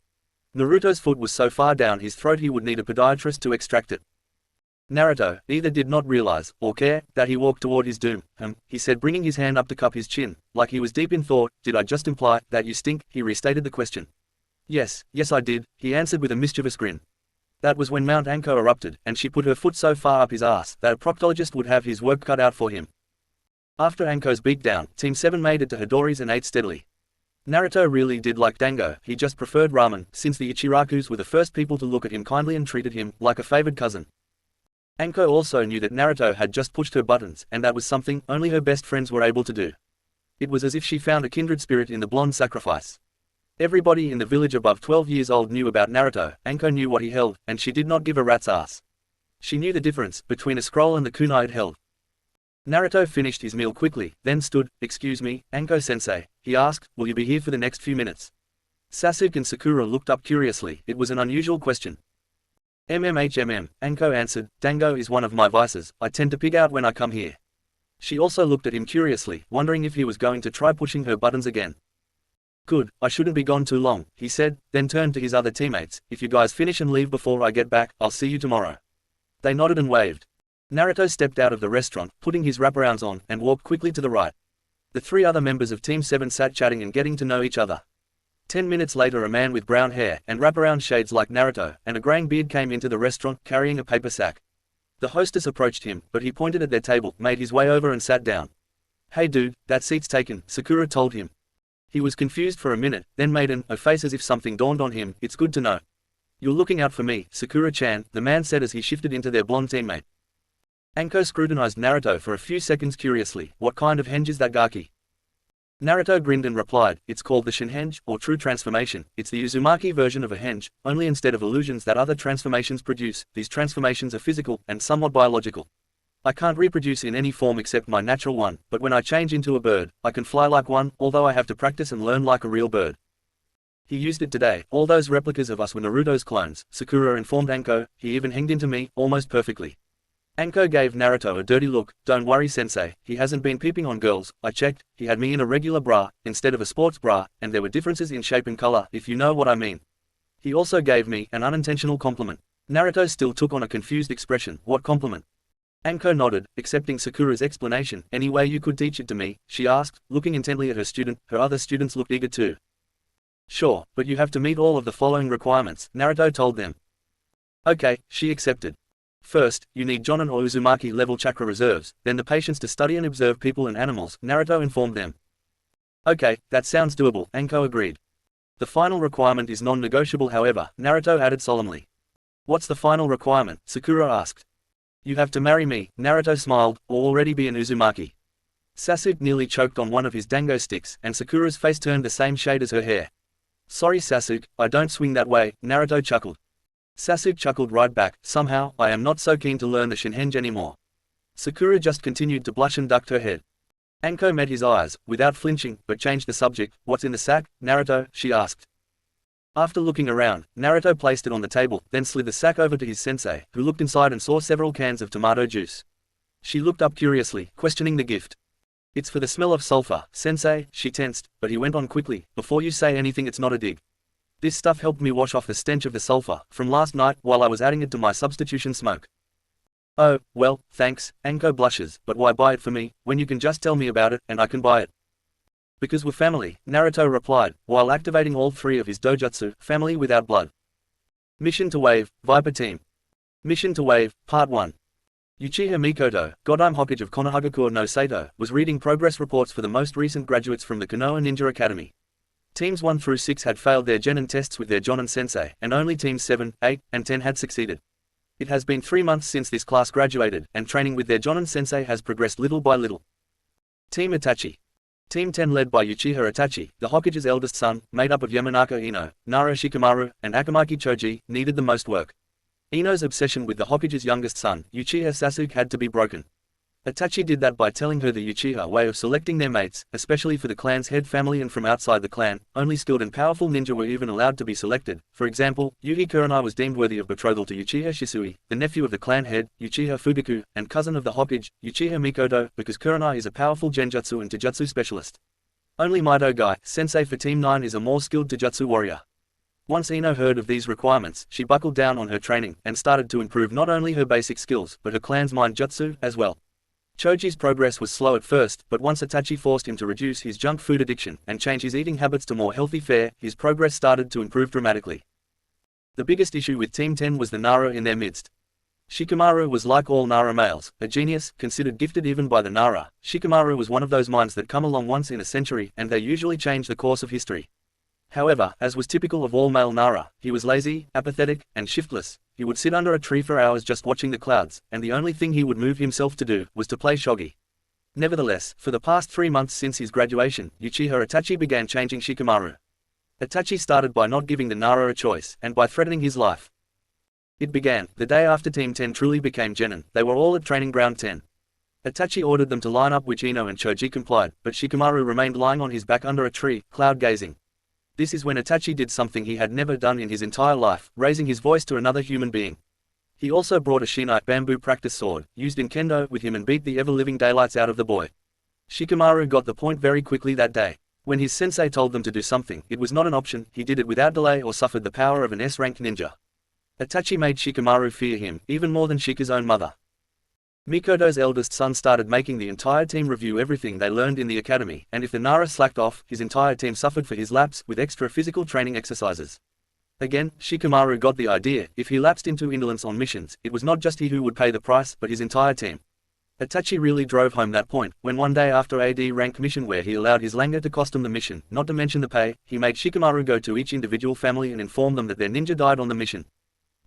Naruto's foot was so far down his throat he would need a podiatrist to extract it. Naruto either did not realize, or care, that he walked toward his doom. He said, bringing his hand up to cup his chin, like he was deep in thought. Did I just imply that you stink? He restated the question. Yes I did, he answered with a mischievous grin. That was when Mount Anko erupted, and she put her foot so far up his ass that a proctologist would have his work cut out for him. After Anko's beatdown, Team 7 made it to Hidori's and ate steadily. Naruto really did like dango, he just preferred ramen, since the Ichirakus were the first people to look at him kindly and treated him like a favored cousin. Anko also knew that Naruto had just pushed her buttons, and that was something only her best friends were able to do. It was as if she found a kindred spirit in the blonde sacrifice. Everybody in the village above 12 years old knew about Naruto. Anko knew what he held, and she did not give a rat's ass. She knew the difference between a scroll and the kunai it held. Naruto finished his meal quickly, then stood. "Excuse me, Anko-sensei," he asked, "will you be here for the next few minutes?" Sasuke and Sakura looked up curiously. It was an unusual question. Anko answered. "Dango is one of my vices, I tend to pig out when I come here." She also looked at him curiously, wondering if he was going to try pushing her buttons again. "Good, I shouldn't be gone too long," he said, then turned to his other teammates. "If you guys finish and leave before I get back, I'll see you tomorrow." They nodded and waved. Naruto stepped out of the restaurant, putting his wraparounds on, and walked quickly to the right. The three other members of Team 7 sat chatting and getting to know each other. 10 minutes later, a man with brown hair and wraparound shades like Naruto and a graying beard came into the restaurant carrying a paper sack. The hostess approached him, but he pointed at their table, made his way over and sat down. "Hey dude, that seat's taken," Sakura told him. He was confused for a minute, then made a face as if something dawned on him. "It's good to know you're looking out for me, Sakura-chan," the man said as he shifted into their blonde teammate. Anko scrutinized Naruto for a few seconds curiously. "What kind of henge is that gaki?" Naruto grinned and replied, "It's called the Shinhenge, or true transformation. It's the Uzumaki version of a henge, only instead of illusions that other transformations produce, these transformations are physical and somewhat biological. I can't reproduce in any form except my natural one, but when I change into a bird, I can fly like one, although I have to practice and learn like a real bird." "He used it today. All those replicas of us were Naruto's clones," Sakura informed Anko. "He even henged into me, almost perfectly." Anko gave Naruto a dirty look. "Don't worry sensei, he hasn't been peeping on girls. I checked, he had me in a regular bra, instead of a sports bra, and there were differences in shape and color, if you know what I mean." He also gave me an unintentional compliment. Naruto still took on a confused expression. "What compliment?" Anko nodded, accepting Sakura's explanation. "Any way you could teach it to me?" she asked, looking intently at her student. Her other students looked eager too. "Sure, but you have to meet all of the following requirements," Naruto told them. "Okay," she accepted. "First, you need Jonin or Uzumaki level chakra reserves, then the patience to study and observe people and animals," Naruto informed them. "Okay, that sounds doable," Anko agreed. "The final requirement is non-negotiable however," Naruto added solemnly. "What's the final requirement?" Sakura asked. "You have to marry me," Naruto smiled, "or already be an Uzumaki." Sasuke nearly choked on one of his dango sticks, and Sakura's face turned the same shade as her hair. "Sorry Sasuke, I don't swing that way," Naruto chuckled. Sasuke chuckled right back. "Somehow, I am not so keen to learn the Shinhenge anymore." Sakura just continued to blush and ducked her head. Anko met his eyes, without flinching, but changed the subject. "What's in the sack, Naruto?" she asked. After looking around, Naruto placed it on the table, then slid the sack over to his sensei, who looked inside and saw several cans of tomato juice. She looked up curiously, questioning the gift. "It's for the smell of sulfur, sensei," she tensed, but he went on quickly. "Before you say anything, it's not a dig. This stuff helped me wash off the stench of the sulfur from last night while I was adding it to my substitution smoke." "Oh, well, thanks," Anko blushes, "but why buy it for me, when you can just tell me about it, and I can buy it?" "Because we're family," Naruto replied, while activating all three of his dojutsu, family without blood. Mission to Wave, Viper Team. Mission to Wave, Part 1. Uchiha Mikoto, Godime Hokage of Konohagakure no Sato, was reading progress reports for the most recent graduates from the Konoha Ninja Academy. Teams 1 through 6 had failed their Genin tests with their Jonin sensei, and only Teams 7, 8, and 10 had succeeded. It has been 3 months since this class graduated, and training with their Jonin sensei has progressed little by little. Team Itachi. Team 10 led by Uchiha Itachi, the Hokage's eldest son, made up of Yamanaka Ino, Nara Shikamaru, and Akamaki Choji, needed the most work. Ino's obsession with the Hokage's youngest son, Uchiha Sasuke, had to be broken. Itachi did that by telling her the Uchiha way of selecting their mates, especially for the clan's head family and from outside the clan. Only skilled and powerful ninja were even allowed to be selected. For example, Yuhi Kurenai was deemed worthy of betrothal to Uchiha Shisui, the nephew of the clan head, Uchiha Fubiku, and cousin of the Hokage, Uchiha Mikoto, because Kurenai is a powerful genjutsu and taijutsu specialist. Only Mido Guy, sensei for Team 9, is a more skilled taijutsu warrior. Once Ino heard of these requirements, she buckled down on her training, and started to improve not only her basic skills, but her clan's mind jutsu, as well. Choji's progress was slow at first, but once Itachi forced him to reduce his junk food addiction, and change his eating habits to more healthy fare, his progress started to improve dramatically. The biggest issue with Team 10 was the Nara in their midst. Shikamaru was like all Nara males, a genius, considered gifted even by the Nara. Shikamaru was one of those minds that come along once in a century, and they usually change the course of history. However, as was typical of all male Nara, he was lazy, apathetic, and shiftless. He would sit under a tree for hours just watching the clouds, and the only thing he would move himself to do was to play shogi. Nevertheless, for the past 3 months since his graduation, Uchiha Itachi began changing Shikamaru. Itachi started by not giving the Nara a choice, and by threatening his life. It began, the day after Team 10 truly became genin. They were all at Training Ground 10. Itachi ordered them to line up, which Ino and Choji complied, but Shikamaru remained lying on his back under a tree, cloud-gazing. This is when Itachi did something he had never done in his entire life, raising his voice to another human being. He also brought a shinai bamboo practice sword, used in kendo, with him and beat the ever-living daylights out of the boy. Shikamaru got the point very quickly that day. When his sensei told them to do something, it was not an option, he did it without delay or suffered the power of an S-rank ninja. Itachi made Shikamaru fear him, even more than Shika's own mother. Mikoto's eldest son started making the entire team review everything they learned in the academy, and if the Nara slacked off, his entire team suffered for his lapse, with extra physical training exercises. Again, Shikamaru got the idea, if he lapsed into indolence on missions, it was not just he who would pay the price, but his entire team. Itachi really drove home that point, when one day after a D-rank mission where he allowed his Langa to cost him the mission, not to mention the pay, he made Shikamaru go to each individual family and inform them that their ninja died on the mission.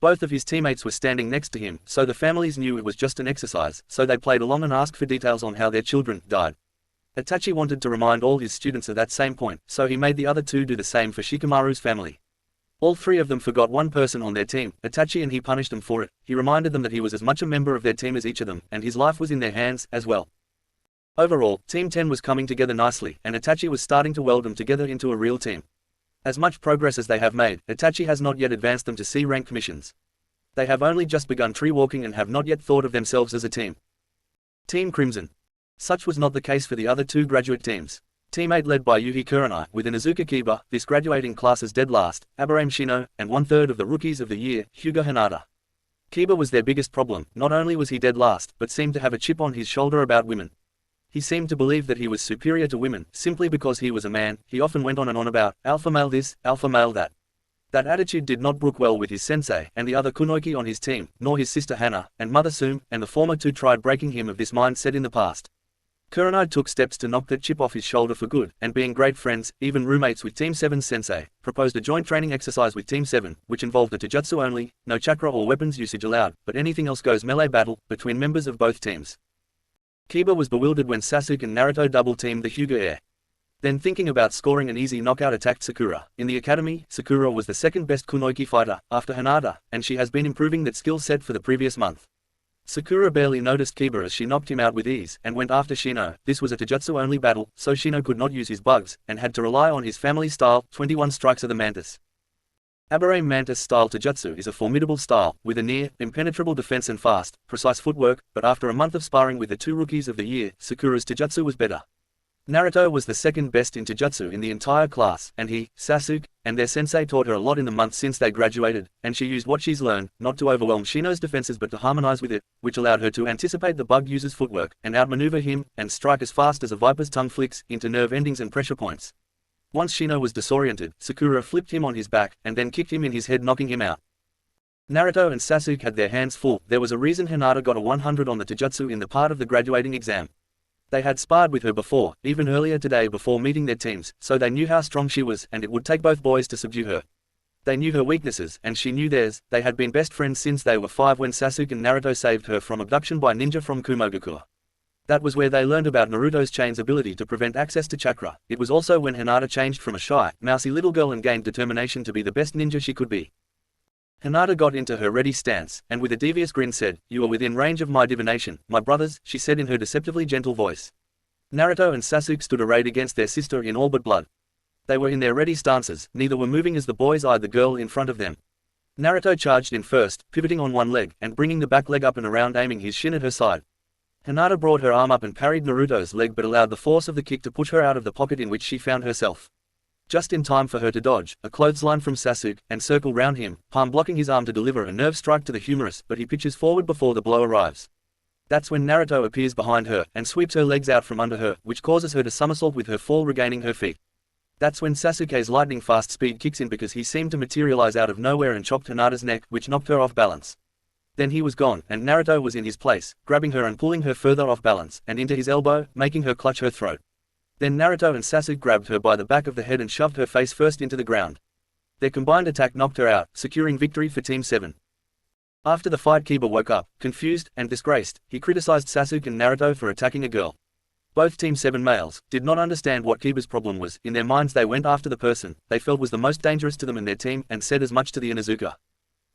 Both of his teammates were standing next to him, so the families knew it was just an exercise, so they played along and asked for details on how their children died. Itachi wanted to remind all his students of that same point, so he made the other two do the same for Shikamaru's family. All three of them forgot one person on their team, Itachi, and he punished them for it. He reminded them that he was as much a member of their team as each of them, and his life was in their hands, as well. Overall, Team 10 was coming together nicely, and Itachi was starting to weld them together into a real team. As much progress as they have made, Itachi has not yet advanced them to C-rank missions. They have only just begun tree walking and have not yet thought of themselves as a team. Team Crimson. Such was not the case for the other two graduate teams. Team 8 led by Yuhi Kurenai, with Inuzuka Kiba, this graduating class's dead last, Aburame Shino, and one-third of the Rookies of the Year, Hyuga Hinata. Kiba was their biggest problem. Not only was he dead last, but seemed to have a chip on his shoulder about women. He seemed to believe that he was superior to women, simply because he was a man. He often went on and on about, alpha male this, alpha male that. That attitude did not brook well with his sensei, and the other kunoichi on his team, nor his sister Henna, and mother Sume, and the former two tried breaking him of this mindset in the past. Kurenai took steps to knock that chip off his shoulder for good, and being great friends, even roommates with Team 7's sensei, proposed a joint training exercise with Team 7, which involved a taijutsu only, no chakra or weapons usage allowed, but anything else goes melee battle, between members of both teams. Kiba was bewildered when Sasuke and Naruto double-teamed the Hyuga heir. Then thinking about scoring an easy knockout attacked Sakura. In the academy, Sakura was the second best kunoichi fighter, after Hinata, and she has been improving that skill set for the previous month. Sakura barely noticed Kiba as she knocked him out with ease, and went after Shino. This was a taijutsu-only battle, so Shino could not use his bugs, and had to rely on his family-style, 21 strikes of the Mantis. Aburame Mantis-style taijutsu is a formidable style, with a near, impenetrable defense and fast, precise footwork, but after a month of sparring with the two Rookies of the Year, Sakura's taijutsu was better. Naruto was the second best in taijutsu in the entire class, and he, Sasuke, and their sensei taught her a lot in the months since they graduated, and she used what she's learned, not to overwhelm Shino's defenses but to harmonize with it, which allowed her to anticipate the bug user's footwork, and outmaneuver him, and strike as fast as a viper's tongue flicks, into nerve endings and pressure points. Once Shino was disoriented, Sakura flipped him on his back, and then kicked him in his head, knocking him out. Naruto and Sasuke had their hands full. There was a reason Hinata got a 100 on the taijutsu in the part of the graduating exam. They had sparred with her before, even earlier today before meeting their teams, so they knew how strong she was, and it would take both boys to subdue her. They knew her weaknesses, and she knew theirs. They had been best friends since they were 5 when Sasuke and Naruto saved her from abduction by ninja from Kumogakure. That was where they learned about Naruto's chain's ability to prevent access to chakra. It was also when Hinata changed from a shy, mousy little girl and gained determination to be the best ninja she could be. Hinata got into her ready stance, and with a devious grin said, "You are within range of my divination, my brothers," she said in her deceptively gentle voice. Naruto and Sasuke stood arrayed against their sister in all but blood. They were in their ready stances, neither were moving as the boys eyed the girl in front of them. Naruto charged in first, pivoting on one leg, and bringing the back leg up and around, aiming his shin at her side. Hinata brought her arm up and parried Naruto's leg but allowed the force of the kick to push her out of the pocket in which she found herself. Just in time for her to dodge, a clothesline from Sasuke, and circle round him, palm blocking his arm to deliver a nerve strike to the humerus, but he pitches forward before the blow arrives. That's when Naruto appears behind her, and sweeps her legs out from under her, which causes her to somersault with her fall, regaining her feet. That's when Sasuke's lightning-fast speed kicks in because he seemed to materialize out of nowhere and chopped Hinata's neck, which knocked her off balance. Then he was gone, and Naruto was in his place, grabbing her and pulling her further off balance, and into his elbow, making her clutch her throat. Then Naruto and Sasuke grabbed her by the back of the head and shoved her face first into the ground. Their combined attack knocked her out, securing victory for Team 7. After the fight, Kiba woke up, confused, and disgraced. He criticized Sasuke and Naruto for attacking a girl. Both Team 7 males did not understand what Kiba's problem was. In their minds they went after the person they felt was the most dangerous to them and their team, and said as much to the Inuzuka.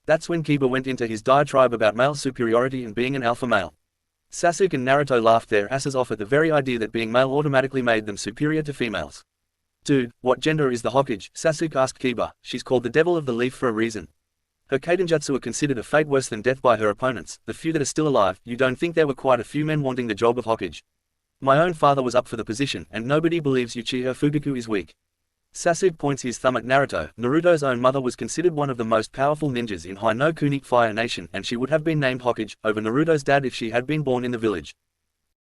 That's when Kiba went into his diatribe about male superiority and being an alpha male. Sasuke and Naruto laughed their asses off at the very idea that being male automatically made them superior to females. "Dude, what gender is the Hokage?" Sasuke asked Kiba. "She's called the Devil of the Leaf for a reason. Her Kaidenjutsu are considered a fate worse than death by her opponents, the few that are still alive. You don't think there were quite a few men wanting the job of Hokage? My own father was up for the position, and nobody believes Uchiha Fugaku is weak." Sasuke points his thumb at Naruto. Naruto's own mother was considered one of the most powerful ninjas in High no Kuni Fire Nation, and she would have been named Hokage over Naruto's dad if she had been born in the village.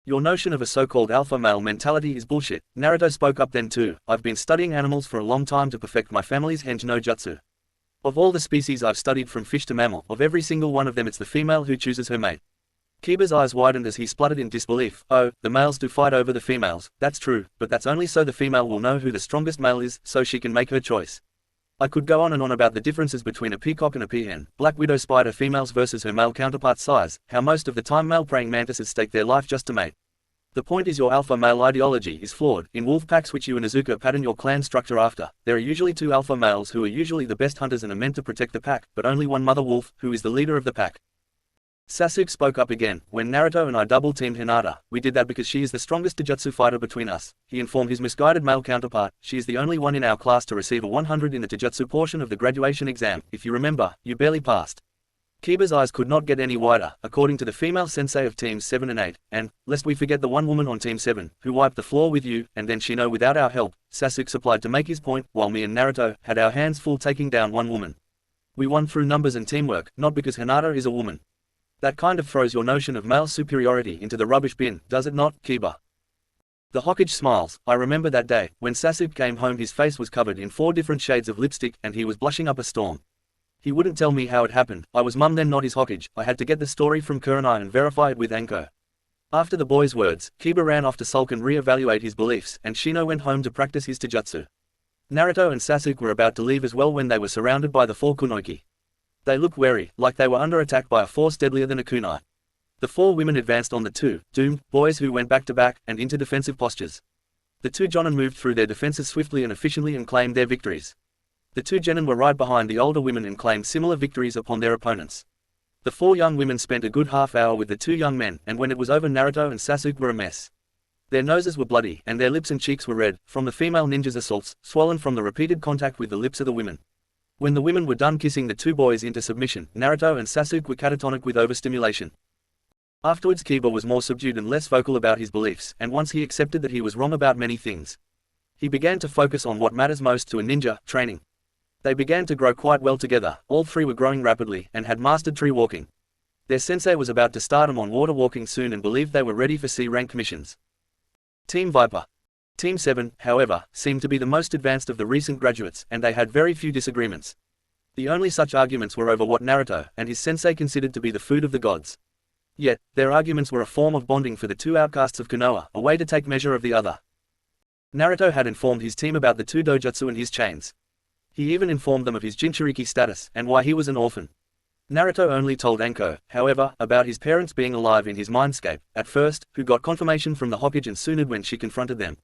"Your notion of a so-called alpha male mentality is bullshit." Naruto spoke up then too. "I've been studying animals for a long time to perfect my family's henge no jutsu. Of all the species I've studied from fish to mammal, of every single one of them it's the female who chooses her mate." Kiba's eyes widened as he spluttered in disbelief. "Oh, the males do fight over the females, that's true, but that's only so the female will know who the strongest male is, so she can make her choice. I could go on and on about the differences between a peacock and a peahen, black widow spider females versus her male counterpart size, how most of the time male praying mantises stake their life just to mate. The point is your alpha male ideology is flawed. In wolf packs which you and Izuka pattern your clan structure after, there are usually two alpha males who are usually the best hunters and are meant to protect the pack, but only one mother wolf, who is the leader of the pack." Sasuke spoke up again. "When Naruto and I double-teamed Hinata, we did that because she is the strongest Taijutsu fighter between us," he informed his misguided male counterpart. "She is the only one in our class to receive a 100 in the Taijutsu portion of the graduation exam. If you remember, you barely passed." Kiba's eyes could not get any wider. "According to the female sensei of Teams 7 and 8, and, lest we forget the one woman on Team 7, who wiped the floor with you, and then Shino without our help," Sasuke supplied to make his point, "while me and Naruto had our hands full taking down one woman. We won through numbers and teamwork, not because Hinata is a woman. That kind of throws your notion of male superiority into the rubbish bin, does it not, Kiba?" The Hokage smiles. "I remember that day. When Sasuke came home his face was covered in 4 different shades of lipstick, and he was blushing up a storm. He wouldn't tell me how it happened. I was mum then, not his Hokage. I had to get the story from Kurenai and verify it with Anko." After the boy's words, Kiba ran off to sulk and re-evaluate his beliefs, and Shino went home to practice his Taijutsu. Naruto and Sasuke were about to leave as well when they were surrounded by the 4 kunoichi. They looked wary, like they were under attack by a force deadlier than a kunai. The 4 women advanced on the 2 doomed boys who went back to back and into defensive postures. The 2 jonin moved through their defenses swiftly and efficiently and claimed their victories. The 2 genin were right behind the older women and claimed similar victories upon their opponents. The 4 young women spent a good half hour with the 2 young men, and when it was over Naruto and Sasuke were a mess. Their noses were bloody, and their lips and cheeks were red, from the female ninjas' assaults, swollen from the repeated contact with the lips of the women. When the women were done kissing the 2 boys into submission, Naruto and Sasuke were catatonic with overstimulation. Afterwards Kiba was more subdued and less vocal about his beliefs, and once he accepted that he was wrong about many things, he began to focus on what matters most to a ninja, training. They began to grow quite well together. All 3 were growing rapidly, and had mastered tree walking. Their sensei was about to start them on water walking soon and believed they were ready for C-rank missions. Team Viper. Team 7, however, seemed to be the most advanced of the recent graduates, and they had very few disagreements. The only such arguments were over what Naruto and his sensei considered to be the food of the gods. Yet, their arguments were a form of bonding for the 2 outcasts of Konoha, a way to take measure of the other. Naruto had informed his team about the 2 dojutsu and his chains. He even informed them of his Jinchuriki status, and why he was an orphan. Naruto only told Anko, however, about his parents being alive in his mindscape, at first, who got confirmation from the Hokage and Tsunade when she confronted them.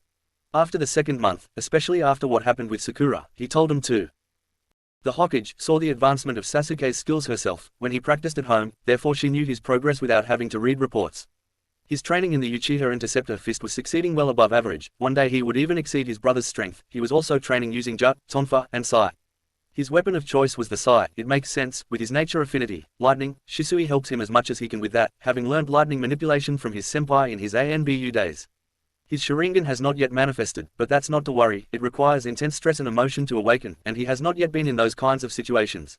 After the 2nd month, especially after what happened with Sakura, he told him too. The Hokage saw the advancement of Sasuke's skills herself, when he practiced at home, therefore she knew his progress without having to read reports. His training in the Uchiha Interceptor Fist was succeeding well above average. One day he would even exceed his brother's strength. He was also training using Jut, Tonfa, and Sai. His weapon of choice was the Sai. It makes sense, with his nature affinity. Lightning, Shisui helps him as much as he can with that, having learned lightning manipulation from his senpai in his ANBU days. His Sharingan has not yet manifested, but that's not to worry. It requires intense stress and emotion to awaken, and he has not yet been in those kinds of situations.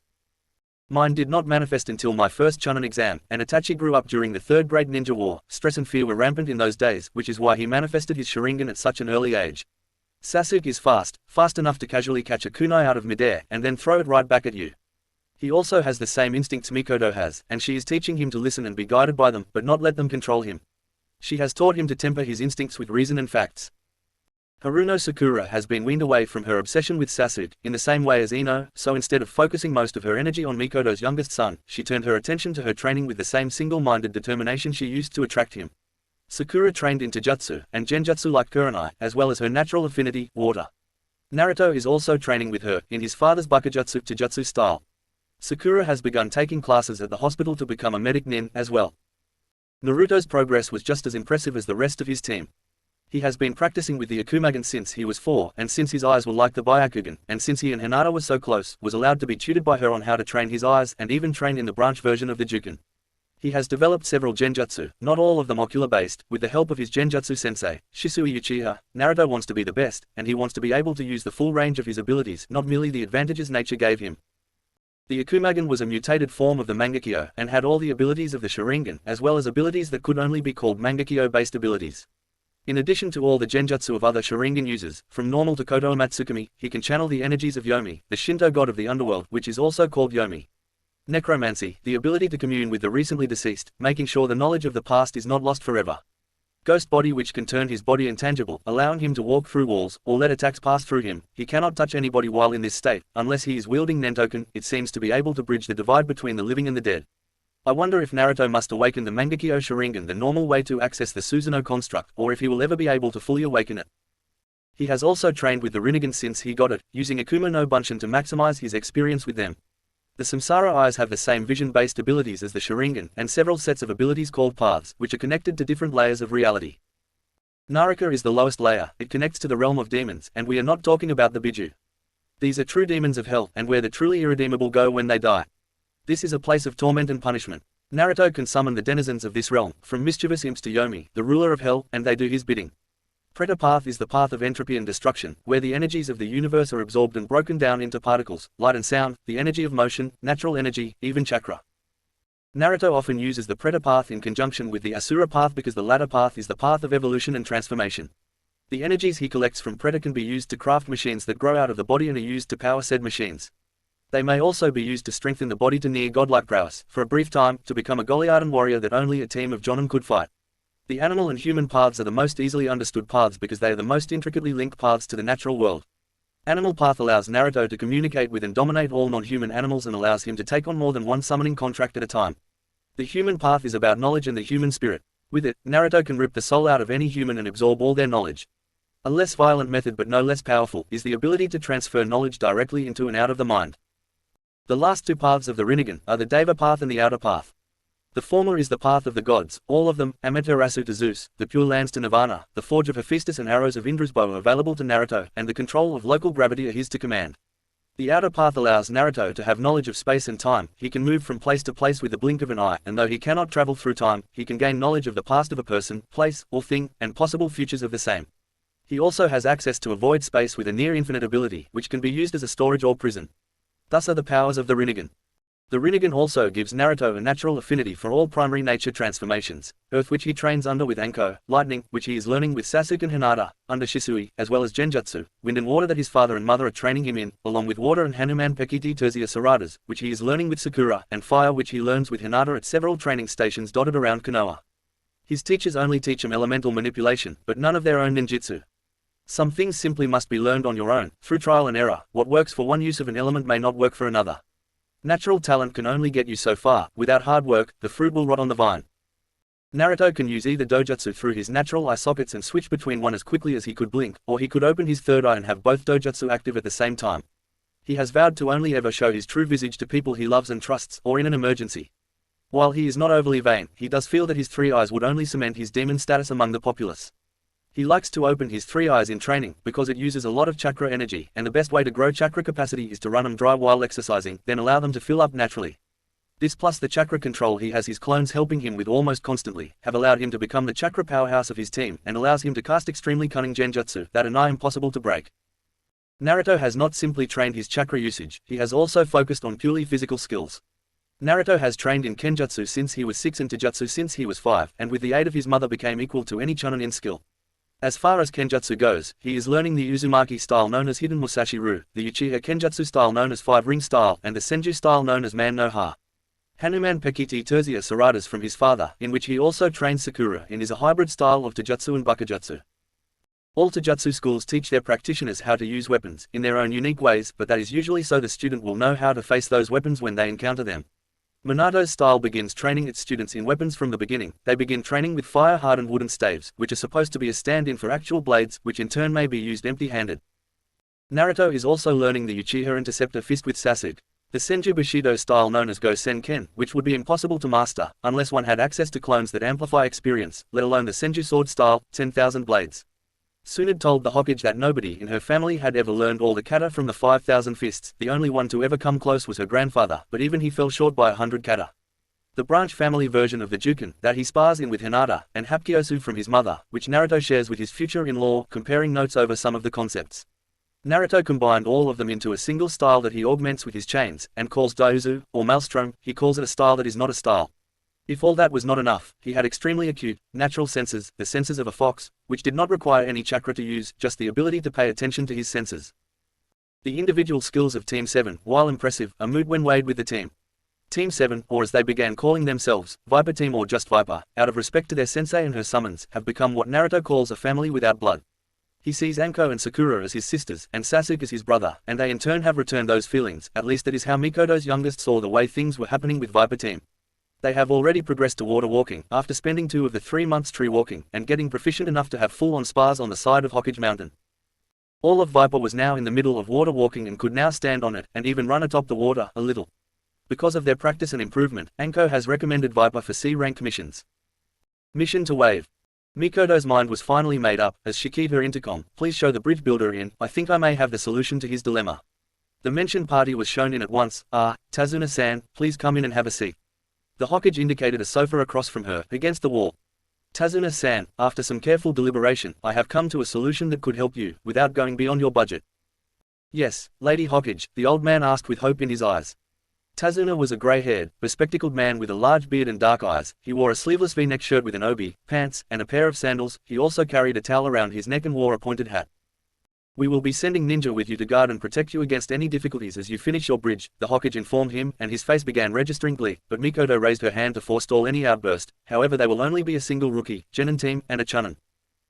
Mine did not manifest until my first Chunin exam, and Itachi grew up during the 3rd Great Ninja War. Stress and fear were rampant in those days, which is why he manifested his Sharingan at such an early age. Sasuke is fast enough to casually catch a kunai out of midair, and then throw it right back at you. He also has the same instincts Mikoto has, and she is teaching him to listen and be guided by them, but not let them control him. She has taught him to temper his instincts with reason and facts. Haruno Sakura has been weaned away from her obsession with Sasuke, in the same way as Ino, so instead of focusing most of her energy on Mikoto's youngest son, she turned her attention to her training with the same single-minded determination she used to attract him. Sakura trained in Taijutsu and Genjutsu like Kurenai, as well as her natural affinity, water. Naruto is also training with her, in his father's Bakujutsu Taijutsu style. Sakura has begun taking classes at the hospital to become a medic nin as well. Naruto's progress was just as impressive as the rest of his team. He has been practicing with the Akumagen since he was 4, and since his eyes were like the Byakugan, and since he and Hinata were so close, was allowed to be tutored by her on how to train his eyes and even train in the branch version of the Juken. He has developed several genjutsu, not all of them ocular-based. With the help of his genjutsu sensei, Shisui Uchiha, Naruto wants to be the best, and he wants to be able to use the full range of his abilities, not merely the advantages nature gave him. The Akumagen was a mutated form of the Mangekyo, and had all the abilities of the Sharingan, as well as abilities that could only be called Mangekyo-based abilities. In addition to all the genjutsu of other Sharingan users, from normal to Koto Matsukami, he can channel the energies of Yomi, the Shinto god of the underworld, which is also called Yomi. Necromancy, the ability to commune with the recently deceased, making sure the knowledge of the past is not lost forever. Ghost body, which can turn his body intangible, allowing him to walk through walls, or let attacks pass through him. He cannot touch anybody while in this state, unless he is wielding Nentoken. It seems to be able to bridge the divide between the living and the dead. I wonder if Naruto must awaken the Mangekyo Sharingan the normal way to access the Susanoo construct, or if he will ever be able to fully awaken it. He has also trained with the Rinnegan since he got it, using Akuma no Bunshin to maximize his experience with them. The Samsara eyes have the same vision-based abilities as the Sharingan, and several sets of abilities called paths, which are connected to different layers of reality. Naraka is the lowest layer. It connects to the realm of demons, and we are not talking about the Biju. These are true demons of hell, and where the truly irredeemable go when they die. This is a place of torment and punishment. Naruto can summon the denizens of this realm, from mischievous imps to Yomi, the ruler of hell, and they do his bidding. Preta path is the path of entropy and destruction, where the energies of the universe are absorbed and broken down into particles, light and sound, the energy of motion, natural energy, even chakra. Naruto often uses the Preta path in conjunction with the Asura path because the latter path is the path of evolution and transformation. The energies he collects from Preta can be used to craft machines that grow out of the body and are used to power said machines. They may also be used to strengthen the body to near godlike prowess, for a brief time, to become a Goliardan warrior that only a team of Jonin could fight. The animal and human paths are the most easily understood paths because they are the most intricately linked paths to the natural world. Animal path allows Naruto to communicate with and dominate all non-human animals and allows him to take on more than one summoning contract at a time. The human path is about knowledge and the human spirit. With it, Naruto can rip the soul out of any human and absorb all their knowledge. A less violent method but no less powerful is the ability to transfer knowledge directly into and out of the mind. The last two paths of the Rinnegan are the Deva path and the outer path. The former is the path of the gods, all of them, Amaterasu to Zeus, the Pure Lands to Nirvana, the forge of Hephaestus and arrows of Indra's bow are available to Naruto, and the control of local gravity are his to command. The outer path allows Naruto to have knowledge of space and time. He can move from place to place with the blink of an eye, and though he cannot travel through time, he can gain knowledge of the past of a person, place, or thing, and possible futures of the same. He also has access to a void space with a near-infinite ability, which can be used as a storage or prison. Thus are the powers of the Rinnegan. The Rinnegan also gives Naruto a natural affinity for all primary nature transformations, earth which he trains under with Anko, lightning, which he is learning with Sasuke and Hinata, under Shisui, as well as Genjutsu, wind and water that his father and mother are training him in, along with water and Hanuman Pekiti Terzia Saradas, which he is learning with Sakura, and fire which he learns with Hinata at several training stations dotted around Konoha. His teachers only teach him elemental manipulation, but none of their own ninjutsu. Some things simply must be learned on your own, through trial and error. What works for one use of an element may not work for another. Natural talent can only get you so far. Without hard work, the fruit will rot on the vine. Naruto can use either dojutsu through his natural eye sockets and switch between one as quickly as he could blink, or he could open his third eye and have both dojutsu active at the same time. He has vowed to only ever show his true visage to people he loves and trusts, or in an emergency. While he is not overly vain, he does feel that his three eyes would only cement his demon status among the populace. He likes to open his three eyes in training, because it uses a lot of chakra energy, and the best way to grow chakra capacity is to run them dry while exercising, then allow them to fill up naturally. This plus the chakra control he has his clones helping him with almost constantly, have allowed him to become the chakra powerhouse of his team, and allows him to cast extremely cunning genjutsu that are nigh impossible to break. Naruto has not simply trained his chakra usage, he has also focused on purely physical skills. Naruto has trained in kenjutsu since he was 6 and taijutsu since he was 5, and with the aid of his mother became equal to any chunin in skill. As far as kenjutsu goes, he is learning the Uzumaki style known as Hidden Musashi-Ru, the Uchiha kenjutsu style known as Five-Ring style, and the Senju style known as Man no Ha. Hanuman Pekiti Terzia Saradas from his father, in which he also trains Sakura in, is a hybrid style of taijutsu and bakujutsu. All taijutsu schools teach their practitioners how to use weapons, in their own unique ways, but that is usually so the student will know how to face those weapons when they encounter them. Minato's style begins training its students in weapons from the beginning. They begin training with fire-hardened wooden staves, which are supposed to be a stand-in for actual blades, which in turn may be used empty-handed. Naruto is also learning the Uchiha Interceptor Fist with Sasuke. The Senju Bushido style known as Go Senken, which would be impossible to master, unless one had access to clones that amplify experience, let alone the Senju sword style, 10,000 blades. Tsunade told the Hokage that nobody in her family had ever learned all the kata from the 5,000 fists, the only one to ever come close was her grandfather, but even he fell short by 100 kata. The branch family version of the Juken, that he spars in with Hinata, and Hapkyosu from his mother, which Naruto shares with his future-in-law, comparing notes over some of the concepts. Naruto combined all of them into a single style that he augments with his chains, and calls Daiuzu, or Maelstrom. He calls it a style that is not a style. If all that was not enough, he had extremely acute, natural senses, the senses of a fox, which did not require any chakra to use, just the ability to pay attention to his senses. The individual skills of Team 7, while impressive, are moot when weighed with the team. Team 7, or as they began calling themselves, Viper Team or just Viper, out of respect to their sensei and her summons, have become what Naruto calls a family without blood. He sees Anko and Sakura as his sisters, and Sasuke as his brother, and they in turn have returned those feelings, at least that is how Mikoto's youngest saw the way things were happening with Viper Team. They have already progressed to water walking, after spending 2 of the 3 months tree walking, and getting proficient enough to have full-on spars on the side of Hokage Mountain. All of Viper was now in the middle of water walking and could now stand on it, and even run atop the water, a little. Because of their practice and improvement, Anko has recommended Viper for C-rank missions. Mission to Wave. Mikoto's mind was finally made up, as she keyed her intercom, "Please show the bridge builder in, I think I may have the solution to his dilemma." The mentioned party was shown in at once. Tazuna-san, please come in and have a seat." The Hokage indicated a sofa across from her, against the wall. "Tazuna-san, after some careful deliberation, I have come to a solution that could help you, without going beyond your budget." "Yes, Lady Hokage," the old man asked with hope in his eyes. Tazuna was a grey-haired, bespectacled man with a large beard and dark eyes. He wore a sleeveless V-neck shirt with an obi, pants, and a pair of sandals. He also carried a towel around his neck and wore a pointed hat. "We will be sending ninja with you to guard and protect you against any difficulties as you finish your bridge," the Hokage informed him, and his face began registering glee, but Mikoto raised her hand to forestall any outburst. "However, they will only be a single rookie, Genin team, and a Chunin.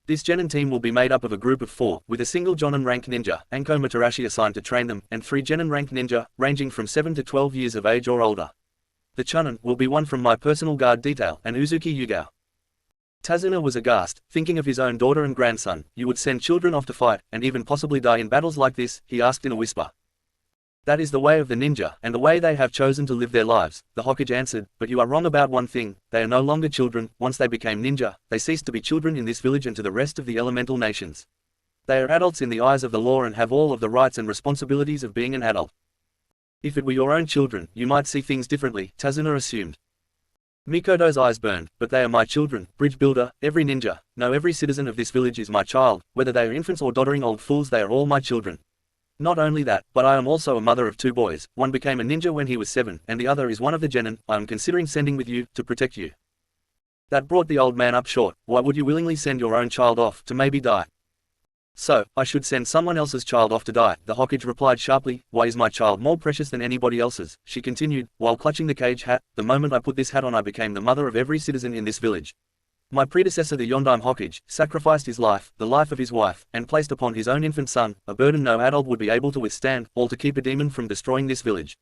This Genin team will be made up of a group of 4, with a single Jonin rank ninja, Anko Matarashi, assigned to train them, and 3 Genin rank ninja, ranging from 7 to 12 years of age or older. The Chunin will be one from my personal guard detail, and Uzuki Yugao." Tazuna was aghast, thinking of his own daughter and grandson. "You would send children off to fight, and even possibly die in battles like this?" he asked in a whisper. "That is the way of the ninja, and the way they have chosen to live their lives," the Hokage answered, "but you are wrong about one thing. They are no longer children. Once they became ninja, they ceased to be children in this village and to the rest of the elemental nations. They are adults in the eyes of the law and have all of the rights and responsibilities of being an adult. If it were your own children, you might see things differently," Tazuna assumed. Mikoto's eyes burned. "But they are my children, bridge builder, every ninja, no, every citizen of this village is my child, whether they are infants or doddering old fools, they are all my children. Not only that, but I am also a mother of 2 boys, one became a ninja when he was 7, and the other is one of the Genin I am considering sending with you, to protect you." That brought the old man up short. "Why would you willingly send your own child off, to maybe die?" "So, I should send someone else's child off to die," the Hokage replied sharply. "Why is my child more precious than anybody else's?" she continued, while clutching the cage hat. "The moment I put this hat on, I became the mother of every citizen in this village. My predecessor, the Yondaime Hokage, sacrificed his life, the life of his wife, and placed upon his own infant son, a burden no adult would be able to withstand, all to keep a demon from destroying this village."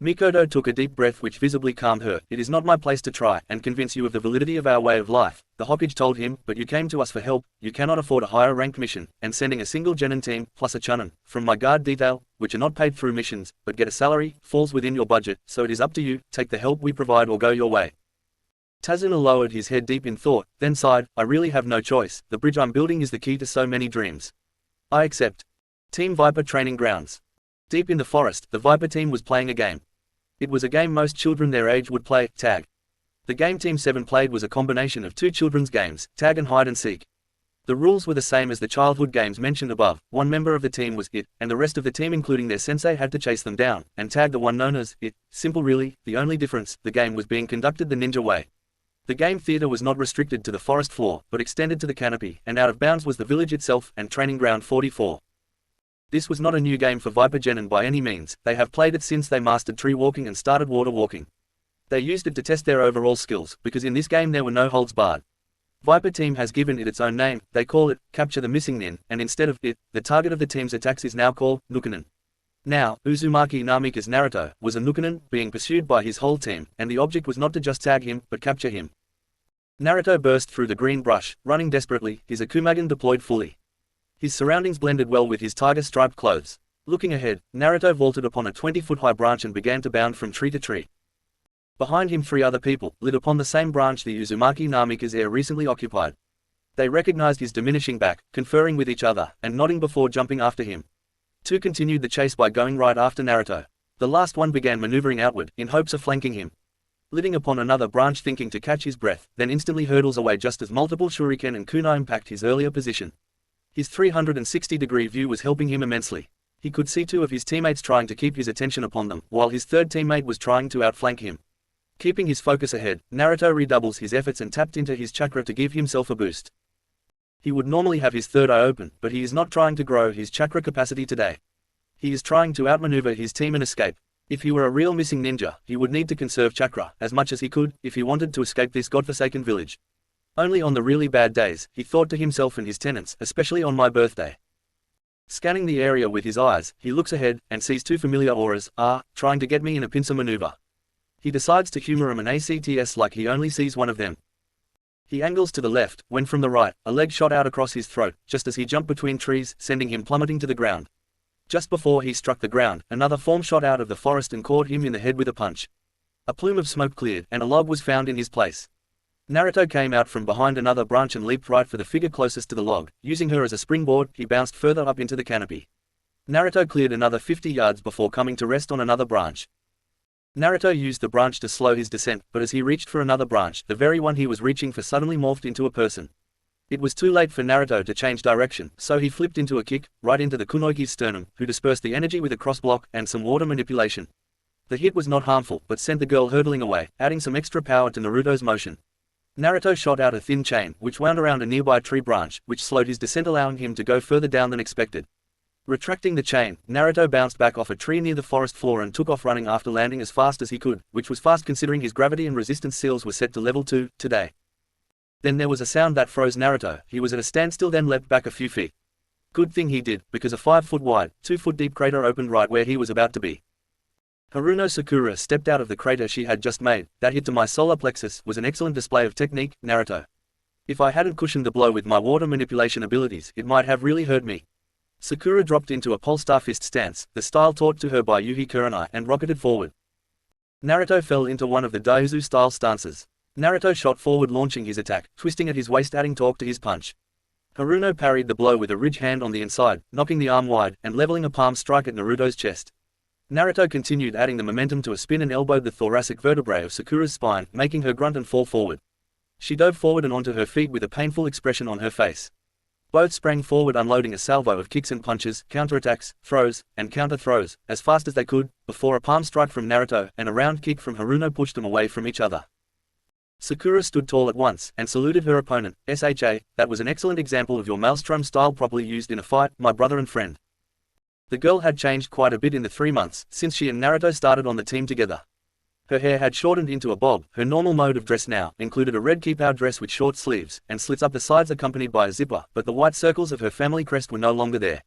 Mikoto took a deep breath which visibly calmed her. "It is not my place to try and convince you of the validity of our way of life," the Hokage told him, "but you came to us for help. You cannot afford a higher ranked mission, and sending a single Genin team, plus a Chunin, from my guard detail, which are not paid through missions, but get a salary, falls within your budget, so it is up to you. Take the help we provide or go your way." Tazuna lowered his head deep in thought, then sighed. "I really have no choice. The bridge I'm building is the key to so many dreams. I accept." Team Viper Training Grounds. Deep in the forest, the Viper team was playing a game. It was a game most children their age would play, tag. The game Team 7 played was a combination of 2 children's games, tag and hide and seek. The rules were the same as the childhood games mentioned above. One member of the team was it, and the rest of the team including their sensei had to chase them down, and tag the one known as it. Simple really, the only difference, the game was being conducted the ninja way. The game theater was not restricted to the forest floor, but extended to the canopy, and out of bounds was the village itself, and Training Ground 44. This was not a new game for Viper Genin by any means. They have played it since they mastered tree walking and started water walking. They used it to test their overall skills, because in this game there were no holds barred. Viper Team has given it its own name. They call it, Capture the Missing Nin, and instead of it, the target of the team's attacks is now called, Nukenin. Now, Uzumaki Namika's Naruto was a Nukenin, being pursued by his whole team, and the object was not to just tag him, but capture him. Naruto burst through the green brush, running desperately, his Akumagen deployed fully. His surroundings blended well with his tiger-striped clothes. Looking ahead, Naruto vaulted upon a 20-foot-high branch and began to bound from tree to tree. Behind him 3 other people lit upon the same branch the Uzumaki Namika's heir recently occupied. They recognized his diminishing back, conferring with each other, and nodding before jumping after him. 2 continued the chase by going right after Naruto. The last one began maneuvering outward, in hopes of flanking him. Litting upon another branch thinking to catch his breath, then instantly hurdles away just as multiple shuriken and kunai impact his earlier position. His 360-degree view was helping him immensely. He could see 2 of his teammates trying to keep his attention upon them, while his third teammate was trying to outflank him. Keeping his focus ahead, Naruto redoubles his efforts and tapped into his chakra to give himself a boost. He would normally have his third eye open, but he is not trying to grow his chakra capacity today. He is trying to outmaneuver his team and escape. If he were a real missing ninja, he would need to conserve chakra as much as he could if he wanted to escape this godforsaken village. Only on the really bad days, he thought to himself and his tenants, especially on my birthday. Scanning the area with his eyes, he looks ahead, and sees 2 familiar auras, trying to get me in a pincer maneuver. He decides to humor him and acts like he only sees one of them. He angles to the left, when from the right, a leg shot out across his throat, just as he jumped between trees, sending him plummeting to the ground. Just before he struck the ground, another form shot out of the forest and caught him in the head with a punch. A plume of smoke cleared, and a log was found in his place. Naruto came out from behind another branch and leaped right for the figure closest to the log. Using her as a springboard, he bounced further up into the canopy. Naruto cleared another 50 yards before coming to rest on another branch. Naruto used the branch to slow his descent, but as he reached for another branch, the very one he was reaching for suddenly morphed into a person. It was too late for Naruto to change direction, so he flipped into a kick, right into the kunoichi's sternum, who dispersed the energy with a cross block and some water manipulation. The hit was not harmful, but sent the girl hurtling away, adding some extra power to Naruto's motion. Naruto shot out a thin chain, which wound around a nearby tree branch, which slowed his descent, allowing him to go further down than expected. Retracting the chain, Naruto bounced back off a tree near the forest floor and took off running after landing as fast as he could, which was fast considering his gravity and resistance seals were set to level 2, today. Then there was a sound that froze Naruto. He was at a standstill, then leapt back a few feet. Good thing he did, because a 5-foot-wide, 2-foot-deep crater opened right where he was about to be. Haruno Sakura stepped out of the crater she had just made. That hit to my solar plexus was an excellent display of technique, Naruto. If I hadn't cushioned the blow with my water manipulation abilities, it might have really hurt me. Sakura dropped into a pole-star fist stance, the style taught to her by Yuhi Kurenai, and rocketed forward. Naruto fell into one of the Daizu-style stances. Naruto shot forward, launching his attack, twisting at his waist, adding torque to his punch. Haruno parried the blow with a ridge hand on the inside, knocking the arm wide, and leveling a palm strike at Naruto's chest. Naruto continued, adding the momentum to a spin and elbowed the thoracic vertebrae of Sakura's spine, making her grunt and fall forward. She dove forward and onto her feet with a painful expression on her face. Both sprang forward, unloading a salvo of kicks and punches, counterattacks, throws, and counter-throws, as fast as they could, before a palm strike from Naruto and a round kick from Haruno pushed them away from each other. Sakura stood tall at once, and saluted her opponent. "Sha, that was an excellent example of your maelstrom style properly used in a fight, my brother and friend." The girl had changed quite a bit in the 3 months since she and Naruto started on the team together. Her hair had shortened into a bob. Her normal mode of dress now included a red kipao dress with short sleeves and slits up the sides accompanied by a zipper, but the white circles of her family crest were no longer there.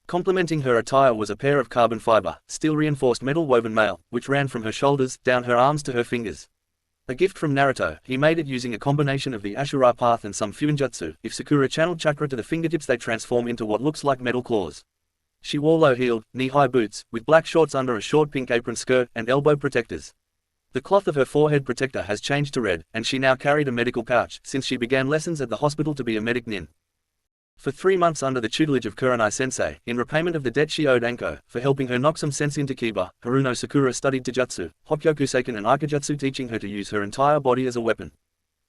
Complementing her attire was a pair of carbon fiber, steel-reinforced metal woven mail, which ran from her shoulders, down her arms to her fingers. A gift from Naruto, he made it using a combination of the Ashura path and some Fuinjutsu. If Sakura channeled chakra to the fingertips, they transform into what looks like metal claws. She wore low-heeled, knee-high boots, with black shorts under a short pink apron skirt, and elbow protectors. The cloth of her forehead protector has changed to red, and she now carried a medical pouch, since she began lessons at the hospital to be a medic nin. For 3 months under the tutelage of Kurenai-sensei, in repayment of the debt she owed Anko, for helping her knock some sense into Kiba, Haruno Sakura studied Taijutsu, Hokkyokuseiken and Aikajutsu, teaching her to use her entire body as a weapon.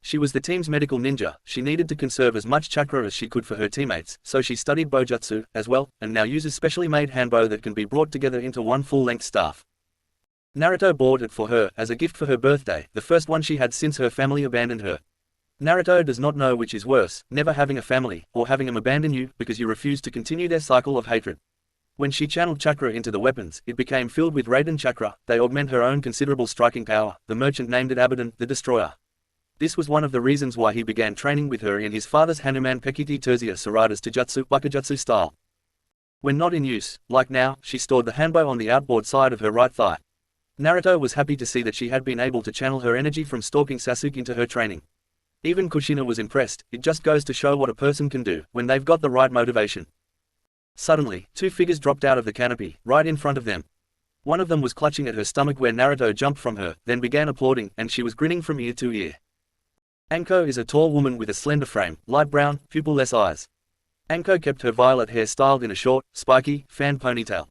She was the team's medical ninja. She needed to conserve as much chakra as she could for her teammates, so she studied Bojutsu, as well, and now uses specially made hanbo that can be brought together into one full-length staff. Naruto bought it for her, as a gift for her birthday, the first one she had since her family abandoned her. Naruto does not know which is worse, never having a family, or having them abandon you, because you refuse to continue their cycle of hatred. When she channeled chakra into the weapons, it became filled with Raiden chakra. They augment her own considerable striking power. The merchant named it Abaddon, the Destroyer. This was one of the reasons why he began training with her in his father's Hanuman Pekiti Terzia Sarada's Taijutsu, Wakajutsu style. When not in use, like now, she stored the hanbo on the outboard side of her right thigh. Naruto was happy to see that she had been able to channel her energy from stalking Sasuke into her training. Even Kushina was impressed. It just goes to show what a person can do, when they've got the right motivation. Suddenly, two figures dropped out of the canopy, right in front of them. One of them was clutching at her stomach where Naruto jumped from her, then began applauding, and she was grinning from ear to ear. Anko is a tall woman with a slender frame, light brown, pupil-less eyes. Anko kept her violet hair styled in a short, spiky, fan ponytail.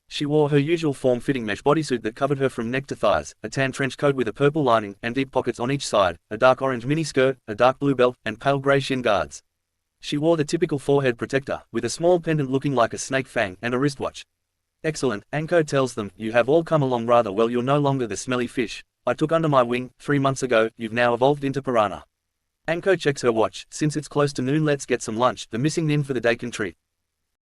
She wore her usual form-fitting mesh bodysuit that covered her from neck to thighs, a tan trench coat with a purple lining and deep pockets on each side, a dark orange miniskirt, a dark blue belt, and pale grey shin guards. She wore the typical forehead protector, with a small pendant looking like a snake fang, and a wristwatch. Excellent, Anko tells them, you have all come along rather well. You're no longer the smelly fish I took under my wing 3 months ago, you've now evolved into piranha. Anko checks her watch, since it's close to noon let's get some lunch, the missing nin for the day can treat.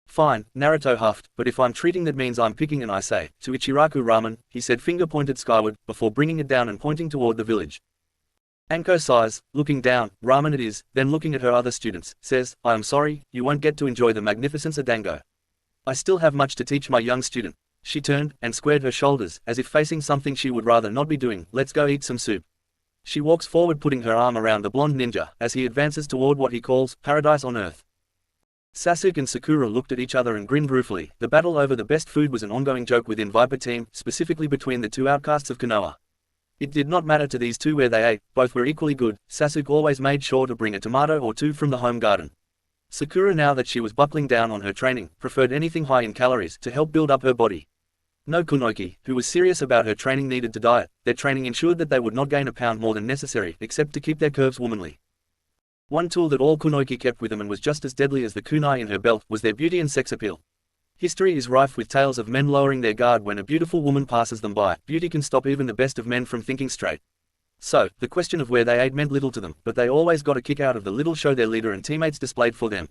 Fine, Naruto huffed, but if I'm treating that means I'm picking and I say, to Ichiraku ramen, he said finger pointed skyward, before bringing it down and pointing toward the village. Anko sighs, looking down, ramen it is, then looking at her other students, says, I am sorry, you won't get to enjoy the magnificence of dango. I still have much to teach my young student. She turned, and squared her shoulders, as if facing something she would rather not be doing. Let's go eat some soup. She walks forward putting her arm around the blonde ninja, as he advances toward what he calls, paradise on earth. Sasuke and Sakura looked at each other and grinned ruefully. The battle over the best food was an ongoing joke within Viper Team, specifically between the two outcasts of Konoha. It did not matter to these two where they ate, both were equally good. Sasuke always made sure to bring a tomato or two from the home garden. Sakura, now that she was buckling down on her training, preferred anything high in calories to help build up her body. No Kunoki, who was serious about her training, needed to diet. Their training ensured that they would not gain a pound more than necessary, except to keep their curves womanly. One tool that all Kunoki kept with them and was just as deadly as the kunai in her belt was their beauty and sex appeal. History is rife with tales of men lowering their guard when a beautiful woman passes them by. Beauty can stop even the best of men from thinking straight. So, the question of where they ate meant little to them, but they always got a kick out of the little show their leader and teammates displayed for them.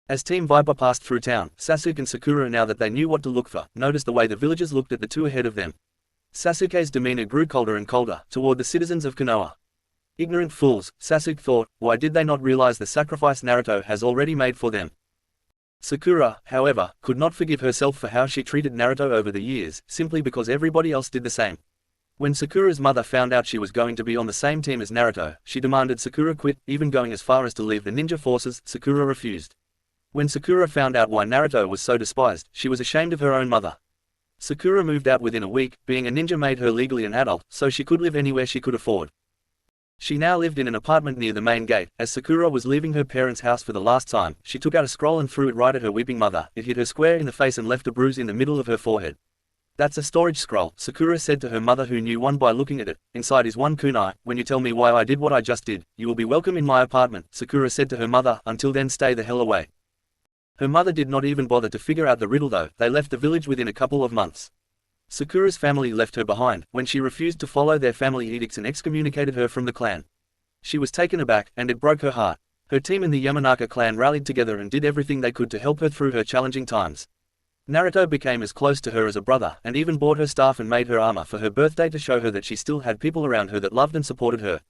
As Team Viper passed through town, Sasuke and Sakura, now that they knew what to look for, noticed the way the villagers looked at the two ahead of them. Sasuke's demeanor grew colder and colder, toward the citizens of Konoha. Ignorant fools, Sasuke thought, why did they not realize the sacrifice Naruto has already made for them? Sakura, however, could not forgive herself for how she treated Naruto over the years, simply because everybody else did the same. When Sakura's mother found out she was going to be on the same team as Naruto, she demanded Sakura quit, even going as far as to leave the ninja forces. Sakura refused. When Sakura found out why Naruto was so despised, she was ashamed of her own mother. Sakura moved out within a week. Being a ninja made her legally an adult, so she could live anywhere she could afford. She now lived in an apartment near the main gate. As Sakura was leaving her parents' house for the last time, she took out a scroll and threw it right at her weeping mother. It hit her square in the face and left a bruise in the middle of her forehead. That's a storage scroll, Sakura said to her mother, who knew one by looking at it. Inside is one kunai. When you tell me why I did what I just did, you will be welcome in my apartment, Sakura said to her mother. Until then, stay the hell away. Her mother did not even bother to figure out the riddle though. They left the village within a couple of months. Sakura's family left her behind, when she refused to follow their family edicts and excommunicated her from the clan. She was taken aback, and it broke her heart. Her team in the Yamanaka clan rallied together and did everything they could to help her through her challenging times. Naruto became as close to her as a brother, and even bought her staff and made her armor for her birthday to show her that she still had people around her that loved and supported her.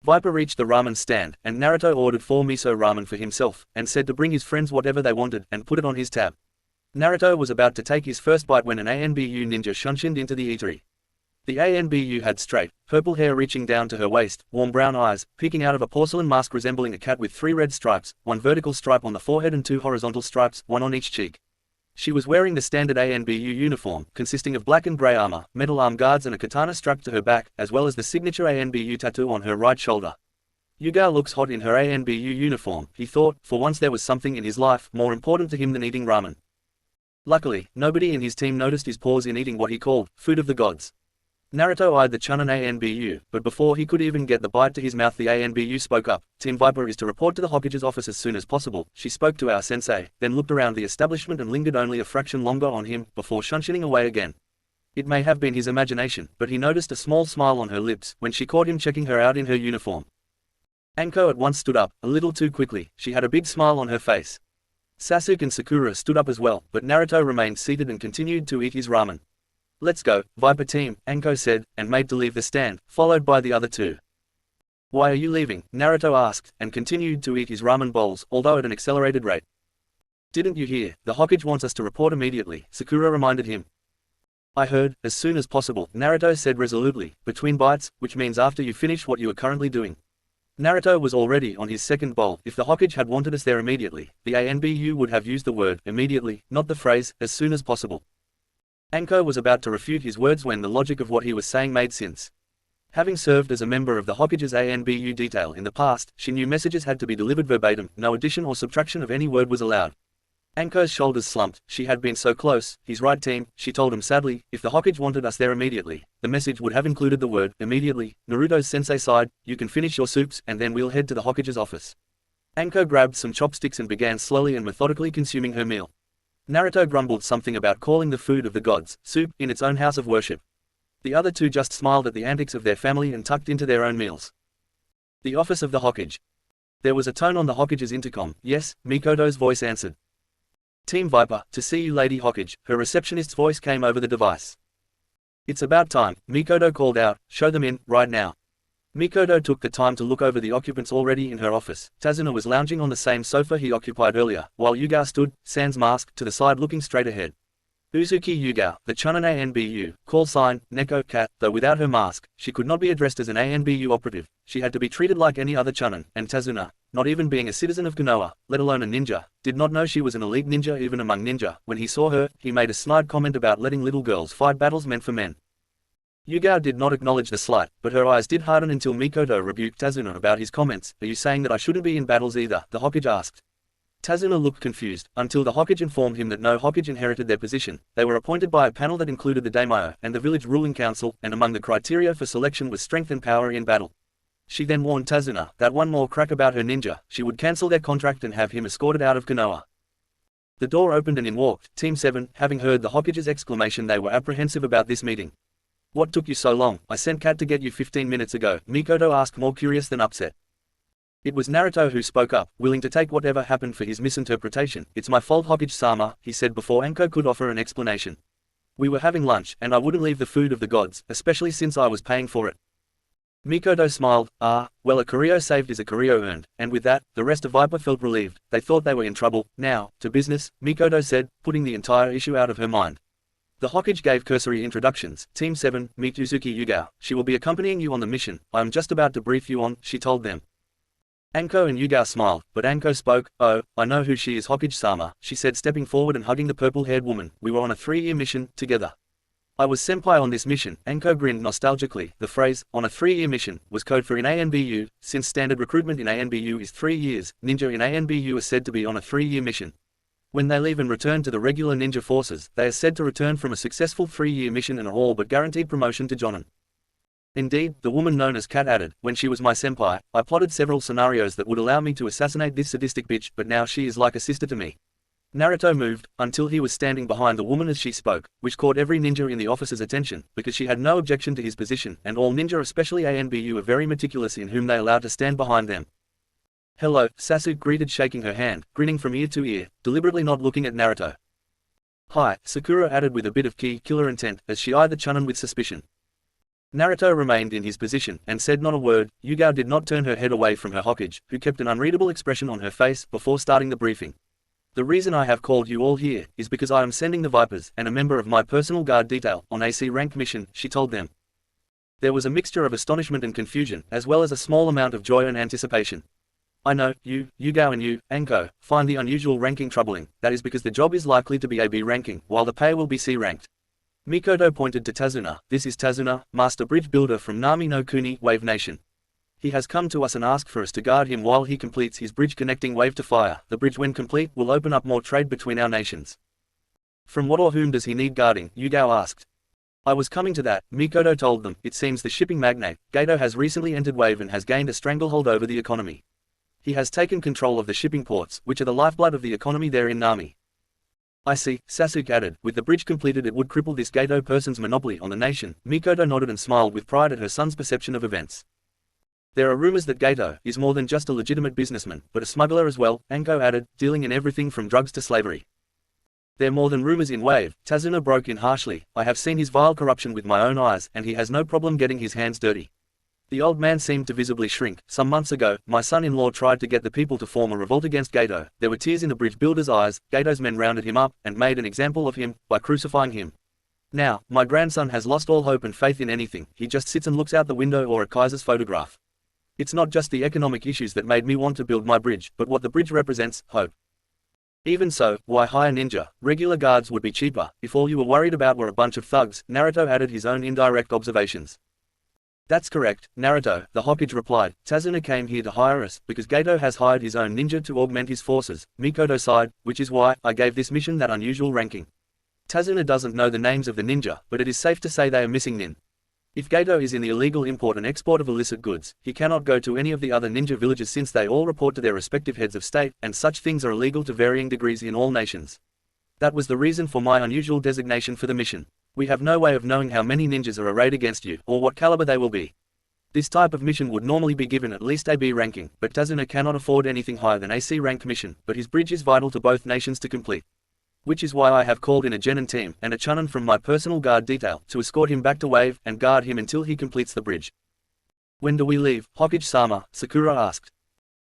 Viper reached the ramen stand, and Naruto ordered 4 miso ramen for himself, and said to bring his friends whatever they wanted, and put it on his tab. Naruto was about to take his first bite when an ANBU ninja shunshined into the eatery. The ANBU had straight, purple hair reaching down to her waist, warm brown eyes, peeking out of a porcelain mask resembling a cat with 3 red stripes, 1 vertical stripe on the forehead and 2 horizontal stripes, 1 on each cheek. She was wearing the standard ANBU uniform, consisting of black and grey armor, metal arm guards and a katana strapped to her back, as well as the signature ANBU tattoo on her right shoulder. Yuga looks hot in her ANBU uniform, he thought. For once there was something in his life more important to him than eating ramen. Luckily, nobody in his team noticed his pause in eating what he called food of the gods. Naruto eyed the Chunin ANBU, but before he could even get the bite to his mouth, the ANBU spoke up. Team Viper is to report to the Hokage's office as soon as possible. She spoke to our sensei, then looked around the establishment and lingered only a fraction longer on him, before shunshining away again. It may have been his imagination, but he noticed a small smile on her lips, when she caught him checking her out in her uniform. Anko at once stood up, a little too quickly. She had a big smile on her face. Sasuke and Sakura stood up as well, but Naruto remained seated and continued to eat his ramen. Let's go, Viper team, Anko said, and made to leave the stand, followed by the other two. Why are you leaving? Naruto asked, and continued to eat his ramen bowls, although at an accelerated rate. Didn't you hear? The Hokage wants us to report immediately, Sakura reminded him. I heard, as soon as possible, Naruto said resolutely, between bites, which means after you finish what you are currently doing. Naruto was already on his second bowl. If the Hokage had wanted us there immediately, the ANBU would have used the word immediately, not the phrase as soon as possible. Anko was about to refute his words when the logic of what he was saying made sense. Having served as a member of the Hokage's ANBU detail in the past, she knew messages had to be delivered verbatim, no addition or subtraction of any word was allowed. Anko's shoulders slumped. She had been so close. He's right, team, she told him sadly. If the Hokage wanted us there immediately, the message would have included the word immediately. Naruto's sensei sighed. You can finish your soups and then we'll head to the Hokage's office. Anko grabbed some chopsticks and began slowly and methodically consuming her meal. Naruto grumbled something about calling the food of the gods soup in its own house of worship. The other two just smiled at the antics of their family and tucked into their own meals. The office of the Hokage. There was a tone on the Hokage's intercom. Yes, Mikoto's voice answered. Team Viper, to see you Lady Hokage, her receptionist's voice came over the device. It's about time, Mikoto called out, show them in, right now. Mikoto took the time to look over the occupants already in her office. Tazuna was lounging on the same sofa he occupied earlier, while Yuga stood, sans mask, to the side looking straight ahead. Uzuki Yuga, the Chunin ANBU, call sign, Neko Cat, though without her mask, she could not be addressed as an ANBU operative. She had to be treated like any other Chunin, and Tazuna, not even being a citizen of Konoha, let alone a ninja, did not know she was an elite ninja even among ninja. When he saw her, he made a snide comment about letting little girls fight battles meant for men. Yuga did not acknowledge the slight, but her eyes did harden until Mikoto rebuked Tazuna about his comments. Are you saying that I shouldn't be in battles either? The Hokage asked. Tazuna looked confused, until the Hokage informed him that no Hokage inherited their position. They were appointed by a panel that included the daimyo and the village ruling council, and among the criteria for selection was strength and power in battle. She then warned Tazuna that one more crack about her ninja, she would cancel their contract and have him escorted out of Konoha. The door opened and in walked Team 7, having heard the Hokage's exclamation. They were apprehensive about this meeting. What took you so long? I sent Kat to get you 15 minutes ago, Mikoto asked, more curious than upset. It was Naruto who spoke up, willing to take whatever happened for his misinterpretation. It's my fault, Hokage-sama, he said before Anko could offer an explanation. We were having lunch, and I wouldn't leave the food of the gods, especially since I was paying for it. Mikoto smiled. Well, a Kurio saved is a Kurio earned, and with that, the rest of Viper felt relieved. They thought they were in trouble. Now, to business, Mikoto said, putting the entire issue out of her mind. The Hokage gave cursory introductions. Team 7, meet Uzuki Yuga. She will be accompanying you on the mission. I am just about to brief you on, she told them. Anko and Yuga smiled, but Anko spoke. Oh, I know who she is, Hokage-sama, she said, stepping forward and hugging the purple-haired woman. We were on a 3-year mission, together. I was senpai on this mission. Anko grinned nostalgically. The phrase, on a 3-year mission, was code for in ANBU. Since standard recruitment in ANBU is 3 years, ninja in ANBU are said to be on a 3-year mission. When they leave and return to the regular ninja forces, they are said to return from a successful 3-year mission and are all but guaranteed promotion to Jonin. Indeed, the woman known as Kat added, when she was my senpai, I plotted several scenarios that would allow me to assassinate this sadistic bitch, but now she is like a sister to me. Naruto moved, until he was standing behind the woman as she spoke, which caught every ninja in the officer's attention, because she had no objection to his position, and all ninja, especially ANBU, are very meticulous in whom they allow to stand behind them. Hello, Sasuke greeted, shaking her hand, grinning from ear to ear, deliberately not looking at Naruto. Hi, Sakura added with a bit of killer intent, as she eyed the Chunin with suspicion. Naruto remained in his position, and said not a word. Yuga did not turn her head away from her Hokage, who kept an unreadable expression on her face, before starting the briefing. The reason I have called you all here, is because I am sending the Vipers, and a member of my personal guard detail, on a C-rank mission, she told them. There was a mixture of astonishment and confusion, as well as a small amount of joy and anticipation. I know, Yuga and you, Anko, find the unusual ranking troubling. That is because the job is likely to be a B ranking, while the pay will be C ranked. Mikoto pointed to Tazuna. This is Tazuna, master bridge builder from Nami no Kuni, Wave Nation. He has come to us and asked for us to guard him while he completes his bridge connecting Wave to Fire. The bridge, when complete, will open up more trade between our nations. From what or whom does he need guarding? Yuga asked. I was coming to that, Mikoto told them. It seems the shipping magnate, Gato, has recently entered Wave and has gained a stranglehold over the economy. He has taken control of the shipping ports, which are the lifeblood of the economy there in Nami. I see, Sasuke added. With the bridge completed, it would cripple this Gato person's monopoly on the nation. Mikoto nodded and smiled with pride at her son's perception of events. There are rumors that Gato is more than just a legitimate businessman, but a smuggler as well, Anko added, dealing in everything from drugs to slavery. They're more than rumors in Wave, Tazuna broke in harshly. I have seen his vile corruption with my own eyes, and he has no problem getting his hands dirty. The old man seemed to visibly shrink. Some months ago, my son-in-law tried to get the people to form a revolt against Gato. There were tears in the bridge builder's eyes. Gato's men rounded him up, and made an example of him, by crucifying him. Now, my grandson has lost all hope and faith in anything. He just sits and looks out the window or at Kaiser's photograph. It's not just the economic issues that made me want to build my bridge, but what the bridge represents, hope. Even so, why hire ninja? Regular guards would be cheaper, if all you were worried about were a bunch of thugs. Naruto added his own indirect observations. That's correct, Naruto, the Hokage replied. Tazuna came here to hire us, because Gato has hired his own ninja to augment his forces, Mikoto sighed, which is why I gave this mission that unusual ranking. Tazuna doesn't know the names of the ninja, but it is safe to say they are missing nin. If Gato is in the illegal import and export of illicit goods, he cannot go to any of the other ninja villages since they all report to their respective heads of state, and such things are illegal to varying degrees in all nations. That was the reason for my unusual designation for the mission. We have no way of knowing how many ninjas are arrayed against you, or what caliber they will be. This type of mission would normally be given at least a B ranking, but Tazuna cannot afford anything higher than a C rank mission, but his bridge is vital to both nations to complete. Which is why I have called in a genin team and a chunin from my personal guard detail to escort him back to Wave and guard him until he completes the bridge. When do we leave, Hokage-sama? Sakura asked.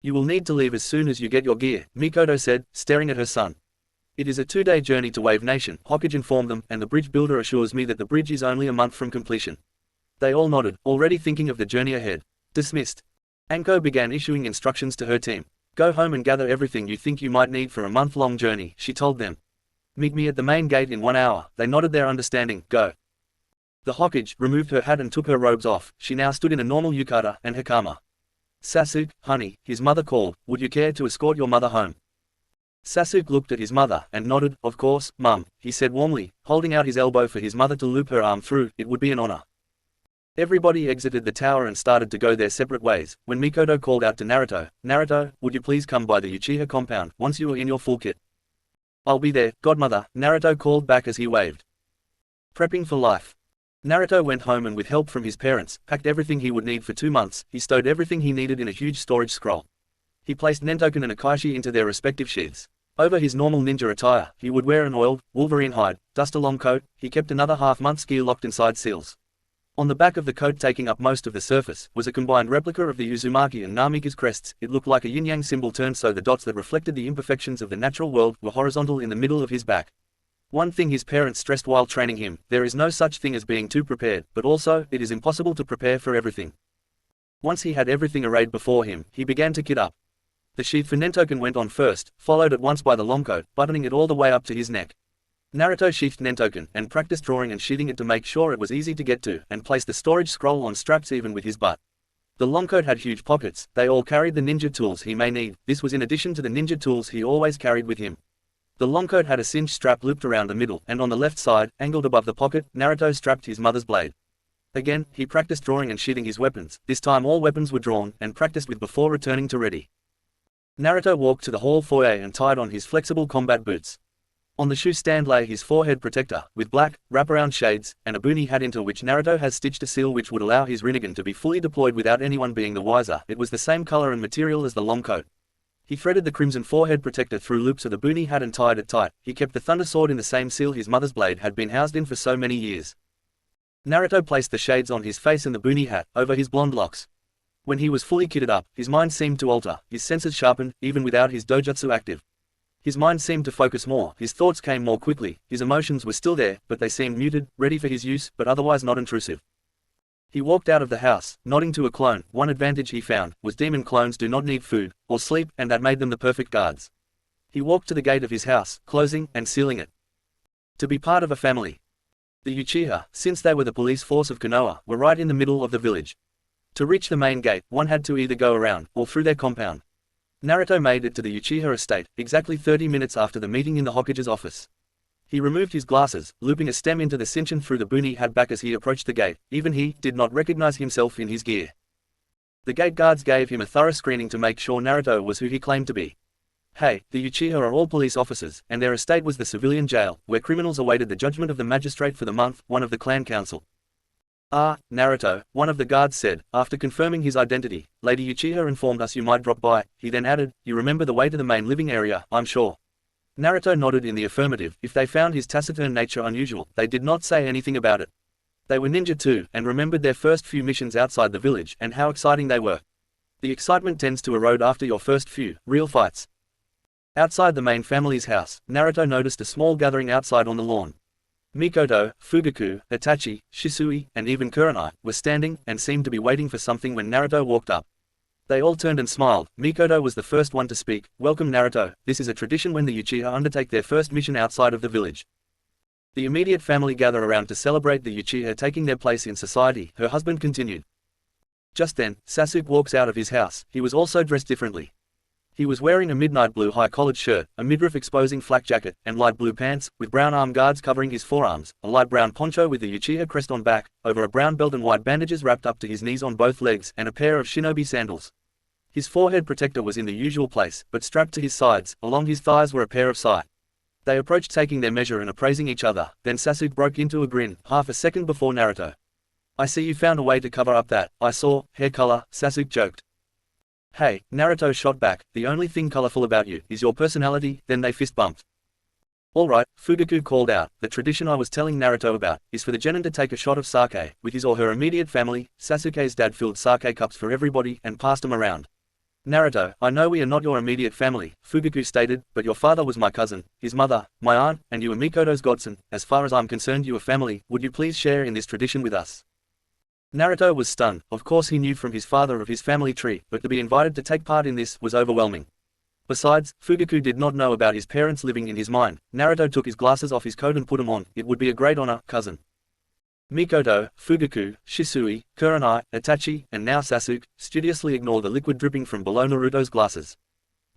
You will need to leave as soon as you get your gear, Mikoto said, staring at her son. It is a 2-day journey to Wave Nation, Hokage informed them, and the bridge builder assures me that the bridge is only a month from completion. They all nodded, already thinking of the journey ahead. Dismissed. Anko began issuing instructions to her team. Go home and gather everything you think you might need for a month-long journey, she told them. Meet me at the main gate in 1 hour. They nodded their understanding. Go. The Hokage removed her hat and took her robes off. She now stood in a normal yukata and hakama. Sasuke, honey, his mother called. Would you care to escort your mother home? Sasuke looked at his mother and nodded. Of course, Mum, he said warmly, holding out his elbow for his mother to loop her arm through. It would be an honor. Everybody exited the tower and started to go their separate ways. When Mikoto called out to Naruto, Naruto, would you please come by the Uchiha compound once you are in your full kit? I'll be there, godmother, Naruto called back as he waved. Prepping for life. Naruto went home and with help from his parents, packed everything he would need for 2 months. He stowed everything he needed in a huge storage scroll. He placed Nentoken and Kakashi into their respective sheaths. Over his normal ninja attire, he would wear an oiled, wolverine hide, dust-along coat. He kept another half-month's gear locked inside seals. On the back of the coat taking up most of the surface, was a combined replica of the Uzumaki and Namika's crests. It looked like a yin-yang symbol turned so the dots that reflected the imperfections of the natural world were horizontal in the middle of his back. One thing his parents stressed while training him, there is no such thing as being too prepared, but also, it is impossible to prepare for everything. Once he had everything arrayed before him, he began to kit up. The sheath for Nentoken went on first, followed at once by the long coat, buttoning it all the way up to his neck. Naruto sheathed Nentoken, and practiced drawing and sheathing it to make sure it was easy to get to, and placed the storage scroll on straps even with his butt. The long coat had huge pockets. They all carried the ninja tools he may need. This was in addition to the ninja tools he always carried with him. The long coat had a cinch strap looped around the middle, and on the left side, angled above the pocket, Naruto strapped his mother's blade. Again, he practiced drawing and sheathing his weapons. This time all weapons were drawn, and practiced with before returning to ready. Naruto walked to the hall foyer and tied on his flexible combat boots. On the shoe stand lay his forehead protector, with black, wraparound shades, and a boonie hat into which Naruto has stitched a seal which would allow his Rinnegan to be fully deployed without anyone being the wiser. It was the same color and material as the long coat. He threaded the crimson forehead protector through loops of the boonie hat and tied it tight. He kept the thunder sword in the same seal his mother's blade had been housed in for so many years. Naruto placed the shades on his face and the boonie hat, over his blonde locks. When he was fully kitted up, his mind seemed to alter, his senses sharpened, even without his dojutsu active. His mind seemed to focus more, his thoughts came more quickly, his emotions were still there, but they seemed muted, ready for his use, but otherwise not intrusive. He walked out of the house, nodding to a clone. One advantage he found, was demon clones do not need food, or sleep, and that made them the perfect guards. He walked to the gate of his house, closing, and sealing it. To be part of a family. The Uchiha, since they were the police force of Konoha, were right in the middle of the village. To reach the main gate, one had to either go around, or through their compound. Naruto made it to the Uchiha estate, exactly 30 minutes after the meeting in the Hokage's office. He removed his glasses, looping a stem into the cinch and threw the boonie hat back as he approached the gate. Even he did not recognize himself in his gear. The gate guards gave him a thorough screening to make sure Naruto was who he claimed to be. Hey, the Uchiha are all police officers, and their estate was the civilian jail, where criminals awaited the judgment of the magistrate for the month, one of the clan council. Ah, Naruto, one of the guards said, after confirming his identity. Lady Uchiha informed us you might drop by. He then added, you remember the way to the main living area, I'm sure. Naruto nodded in the affirmative. If they found his taciturn nature unusual, they did not say anything about it. They were ninja too, and remembered their first few missions outside the village, and how exciting they were. The excitement tends to erode after your first few, real fights. Outside the main family's house, Naruto noticed a small gathering outside on the lawn. Mikoto, Fugaku, Itachi, Shisui, and even Kurenai were standing, and seemed to be waiting for something when Naruto walked up. They all turned and smiled. Mikoto was the first one to speak. Welcome Naruto, this is a tradition when the Uchiha undertake their first mission outside of the village. The immediate family gather around to celebrate the Uchiha taking their place in society, her husband continued. Just then, Sasuke walks out of his house. He was also dressed differently. He was wearing a midnight blue high-collared shirt, a midriff exposing flak jacket, and light blue pants, with brown arm guards covering his forearms, a light brown poncho with the Uchiha crest on back, over a brown belt and white bandages wrapped up to his knees on both legs, and a pair of shinobi sandals. His forehead protector was in the usual place, but strapped to his sides, along his thighs were a pair of sai. They approached taking their measure and appraising each other, then Sasuke broke into a grin, half a second before Naruto. I see you found a way to cover up that, I saw, hair color, Sasuke joked. Hey, Naruto shot back, the only thing colorful about you is your personality, then they fist bumped. Alright, Fugaku called out, the tradition I was telling Naruto about, is for the genin to take a shot of sake, with his or her immediate family. Sasuke's dad filled sake cups for everybody, and passed them around. Naruto, I know we are not your immediate family, Fugaku stated, but your father was my cousin, his mother, my aunt, and you are Mikoto's godson. As far as I'm concerned you are family, would you please share in this tradition with us? Naruto was stunned. Of course he knew from his father of his family tree, but to be invited to take part in this was overwhelming. Besides, Fugaku did not know about his parents living in his mind. Naruto took his glasses off his coat and put them on. It would be a great honor, cousin. Mikoto, Fugaku, Shisui, Kurenai, Itachi, and now Sasuke, studiously ignore the liquid dripping from below Naruto's glasses.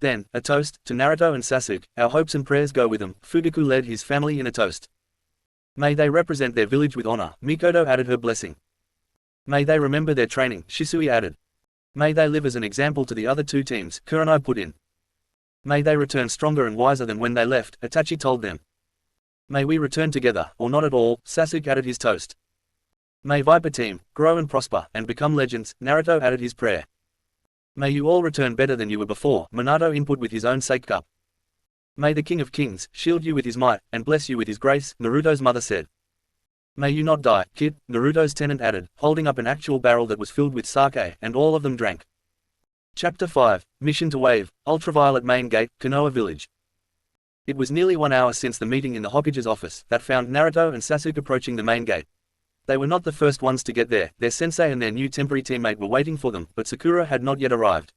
Then, a toast, to Naruto and Sasuke, our hopes and prayers go with them. Fugaku led his family in a toast. May they represent their village with honor, Mikoto added her blessing. May they remember their training, Shisui added. May they live as an example to the other two teams, Kurenai put in. May they return stronger and wiser than when they left, Itachi told them. May we return together, or not at all, Sasuke added his toast. May Viper Team, grow and prosper, and become legends, Naruto added his prayer. May you all return better than you were before, Minato input with his own sake cup. May the King of Kings, shield you with his might, and bless you with his grace, Naruto's mother said. May you not die, kid, Naruto's tenant added, holding up an actual barrel that was filled with sake, and all of them drank. Chapter 5, Mission to Wave, Ultraviolet Main Gate, Konoha Village. It was nearly 1 hour since the meeting in the Hokage's office that found Naruto and Sasuke approaching the main gate. They were not the first ones to get there, their sensei and their new temporary teammate were waiting for them, but Sakura had not yet arrived.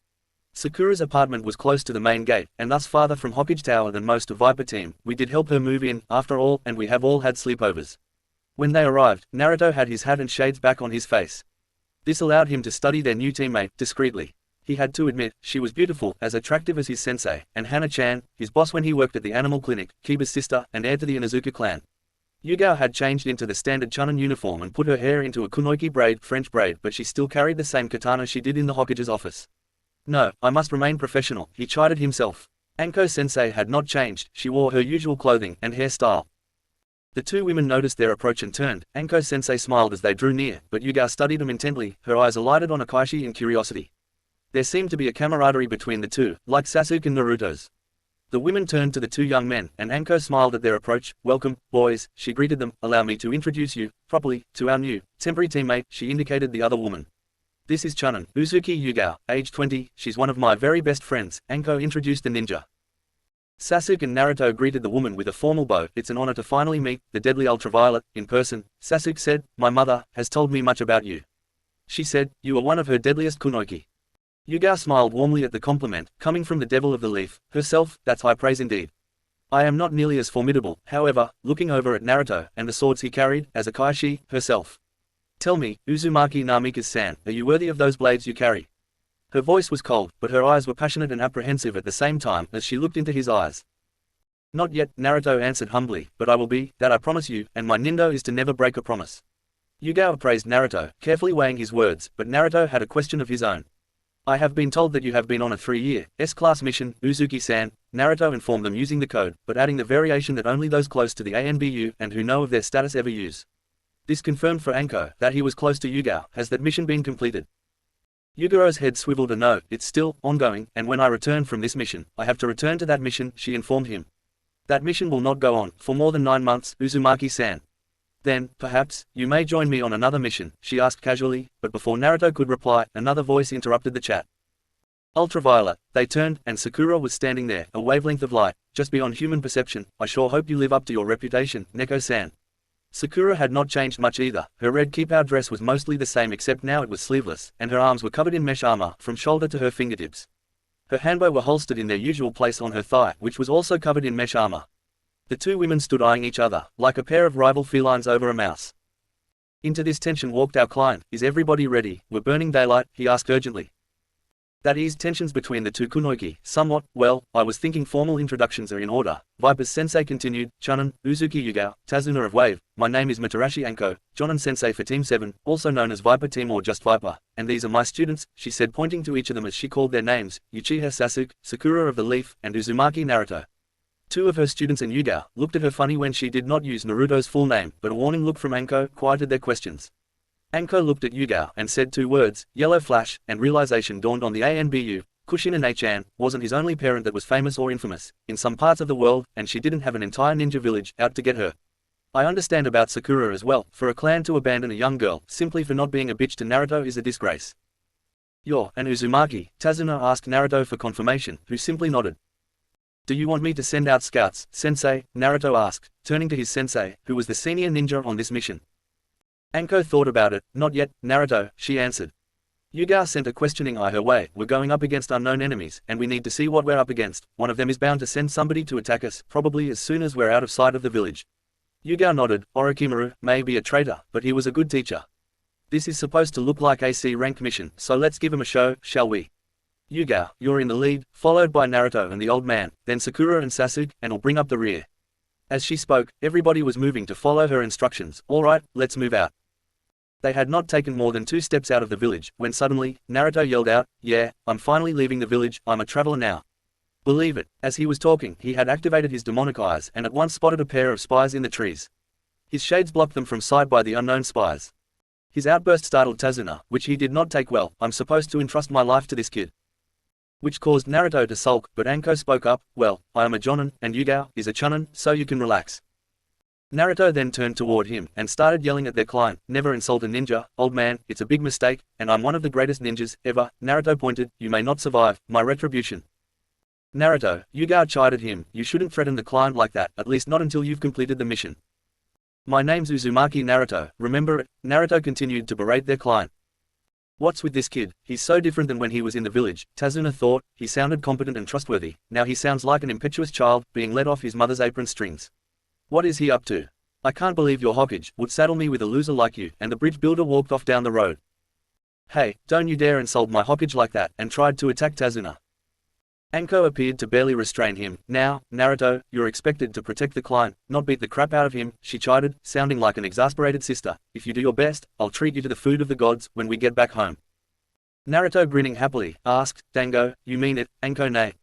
Sakura's apartment was close to the main gate, and thus farther from Hokage Tower than most of Viper Team. We did help her move in, after all, and we have all had sleepovers. When they arrived, Naruto had his hat and shades back on his face. This allowed him to study their new teammate, discreetly. He had to admit, she was beautiful, as attractive as his sensei, and Hana-chan, his boss when he worked at the animal clinic, Kiba's sister, and heir to the Inuzuka clan. Yugao had changed into the standard Chunin uniform and put her hair into a kunoichi braid, French braid, but she still carried the same katana she did in the Hokage's office. No, I must remain professional, he chided himself. Anko-sensei had not changed, she wore her usual clothing and hairstyle. The two women noticed their approach and turned. Anko-sensei smiled as they drew near, but Yugao studied them intently, her eyes alighted on Akashi in curiosity. There seemed to be a camaraderie between the two, like Sasuke and Naruto's. The women turned to the two young men, and Anko smiled at their approach. Welcome, boys, she greeted them. Allow me to introduce you, properly, to our new, temporary teammate, she indicated the other woman. This is Chunin, Uzuki Yugao, age 20, she's one of my very best friends, Anko introduced the ninja. Sasuke and Naruto greeted the woman with a formal bow. It's an honor to finally meet, the deadly Ultraviolet, in person, Sasuke said. My mother has told me much about you. She said, you are one of her deadliest kunoichi. Yugao smiled warmly at the compliment, coming from the devil of the leaf, herself, that's high praise indeed. I am not nearly as formidable, however, looking over at Naruto, and the swords he carried, as a kakashi, herself. Tell me, Uzumaki Namikaze-san, are you worthy of those blades you carry? Her voice was cold, but her eyes were passionate and apprehensive at the same time as she looked into his eyes. Not yet, Naruto answered humbly, but I will be, that I promise you, and my nindo is to never break a promise. Yugao praised Naruto, carefully weighing his words, but Naruto had a question of his own. I have been told that you have been on a 3-year, S-class mission, Uzuki-san, Naruto informed them using the code, but adding the variation that only those close to the ANBU and who know of their status ever use. This confirmed for Anko that he was close to Yugao. Has that mission been completed? Yugao's head swiveled. No, it's still ongoing, and when I return from this mission, I have to return to that mission, she informed him. That mission will not go on for more than 9 months, Uzumaki-san. Then, perhaps, you may join me on another mission, she asked casually, but before Naruto could reply, another voice interrupted the chat. Ultraviolet. They turned, and Sakura was standing there, a wavelength of light, just beyond human perception. I sure hope you live up to your reputation, Neko-san. Sakura had not changed much either. Her red kipao dress was mostly the same except now it was sleeveless, and her arms were covered in mesh armor from shoulder to her fingertips. Her hanbo were holstered in their usual place on her thigh, which was also covered in mesh armor. The two women stood eyeing each other, like a pair of rival felines over a mouse. Into this tension walked our client. Is everybody ready? We're burning daylight, he asked urgently. That eased tensions between the two kunoichi somewhat. Well, I was thinking formal introductions are in order. Viper's sensei continued. Chunin, Uzuki Yugao, Tazuna of Wave. My name is Mitarashi Anko, Jonin sensei for Team 7, also known as Viper Team or just Viper. And these are my students, she said, pointing to each of them as she called their names, Uchiha Sasuke, Sakura of the Leaf, and Uzumaki Naruto. Two of her students and Yugao looked at her funny when she did not use Naruto's full name, but a warning look from Anko quieted their questions. Anko looked at Yugao and said two words, yellow flash, and realization dawned on the Anbu. Kushina Nei-chan wasn't his only parent that was famous or infamous in some parts of the world, and she didn't have an entire ninja village out to get her. I understand about Sakura as well. For a clan to abandon a young girl simply for not being a bitch to Naruto is a disgrace. You're an Uzumaki, Tazuna asked Naruto for confirmation, who simply nodded. Do you want me to send out scouts, sensei? Naruto asked, turning to his sensei, who was the senior ninja on this mission. Anko thought about it. Not yet, Naruto, she answered. Yugao sent a questioning eye her way. We're going up against unknown enemies, and we need to see what we're up against. One of them is bound to send somebody to attack us, probably as soon as we're out of sight of the village. Yugao nodded. Orochimaru may be a traitor, but he was a good teacher. This is supposed to look like a C-rank mission, so let's give him a show, shall we? Yugao, you're in the lead, followed by Naruto and the old man, then Sakura and Sasuke, and will bring up the rear. As she spoke, everybody was moving to follow her instructions. All right, let's move out. They had not taken more than 2 steps out of the village, when suddenly, Naruto yelled out, yeah, I'm finally leaving the village, I'm a traveler now. Believe it. As he was talking, he had activated his demonic eyes and at once spotted a pair of spies in the trees. His shades blocked them from sight by the unknown spies. His outburst startled Tazuna, which he did not take well. I'm supposed to entrust my life to this kid. Which caused Naruto to sulk, but Anko spoke up, well, I am a Jonin, and Yugao is a Chunin, so you can relax. Naruto then turned toward him and started yelling at their client, never insult a ninja, old man, it's a big mistake, and I'm one of the greatest ninjas ever. Naruto pointed, you may not survive my retribution. Naruto, Yugao chided him, you shouldn't threaten the client like that, at least not until you've completed the mission. My name's Uzumaki Naruto, remember it? Naruto continued to berate their client. What's with this kid? He's so different than when he was in the village, Tazuna thought. He sounded competent and trustworthy, now he sounds like an impetuous child, being let off his mother's apron strings. What is he up to? I can't believe your Hokage would saddle me with a loser like you, and the bridge builder walked off down the road. Hey, don't you dare insult my Hokage like that, and tried to attack Tazuna. Anko appeared to barely restrain him. Now, Naruto, you're expected to protect the client, not beat the crap out of him, she chided, sounding like an exasperated sister. If you do your best, I'll treat you to the food of the gods when we get back home. Naruto, grinning happily, asked, Dango, you mean it? Anko nay.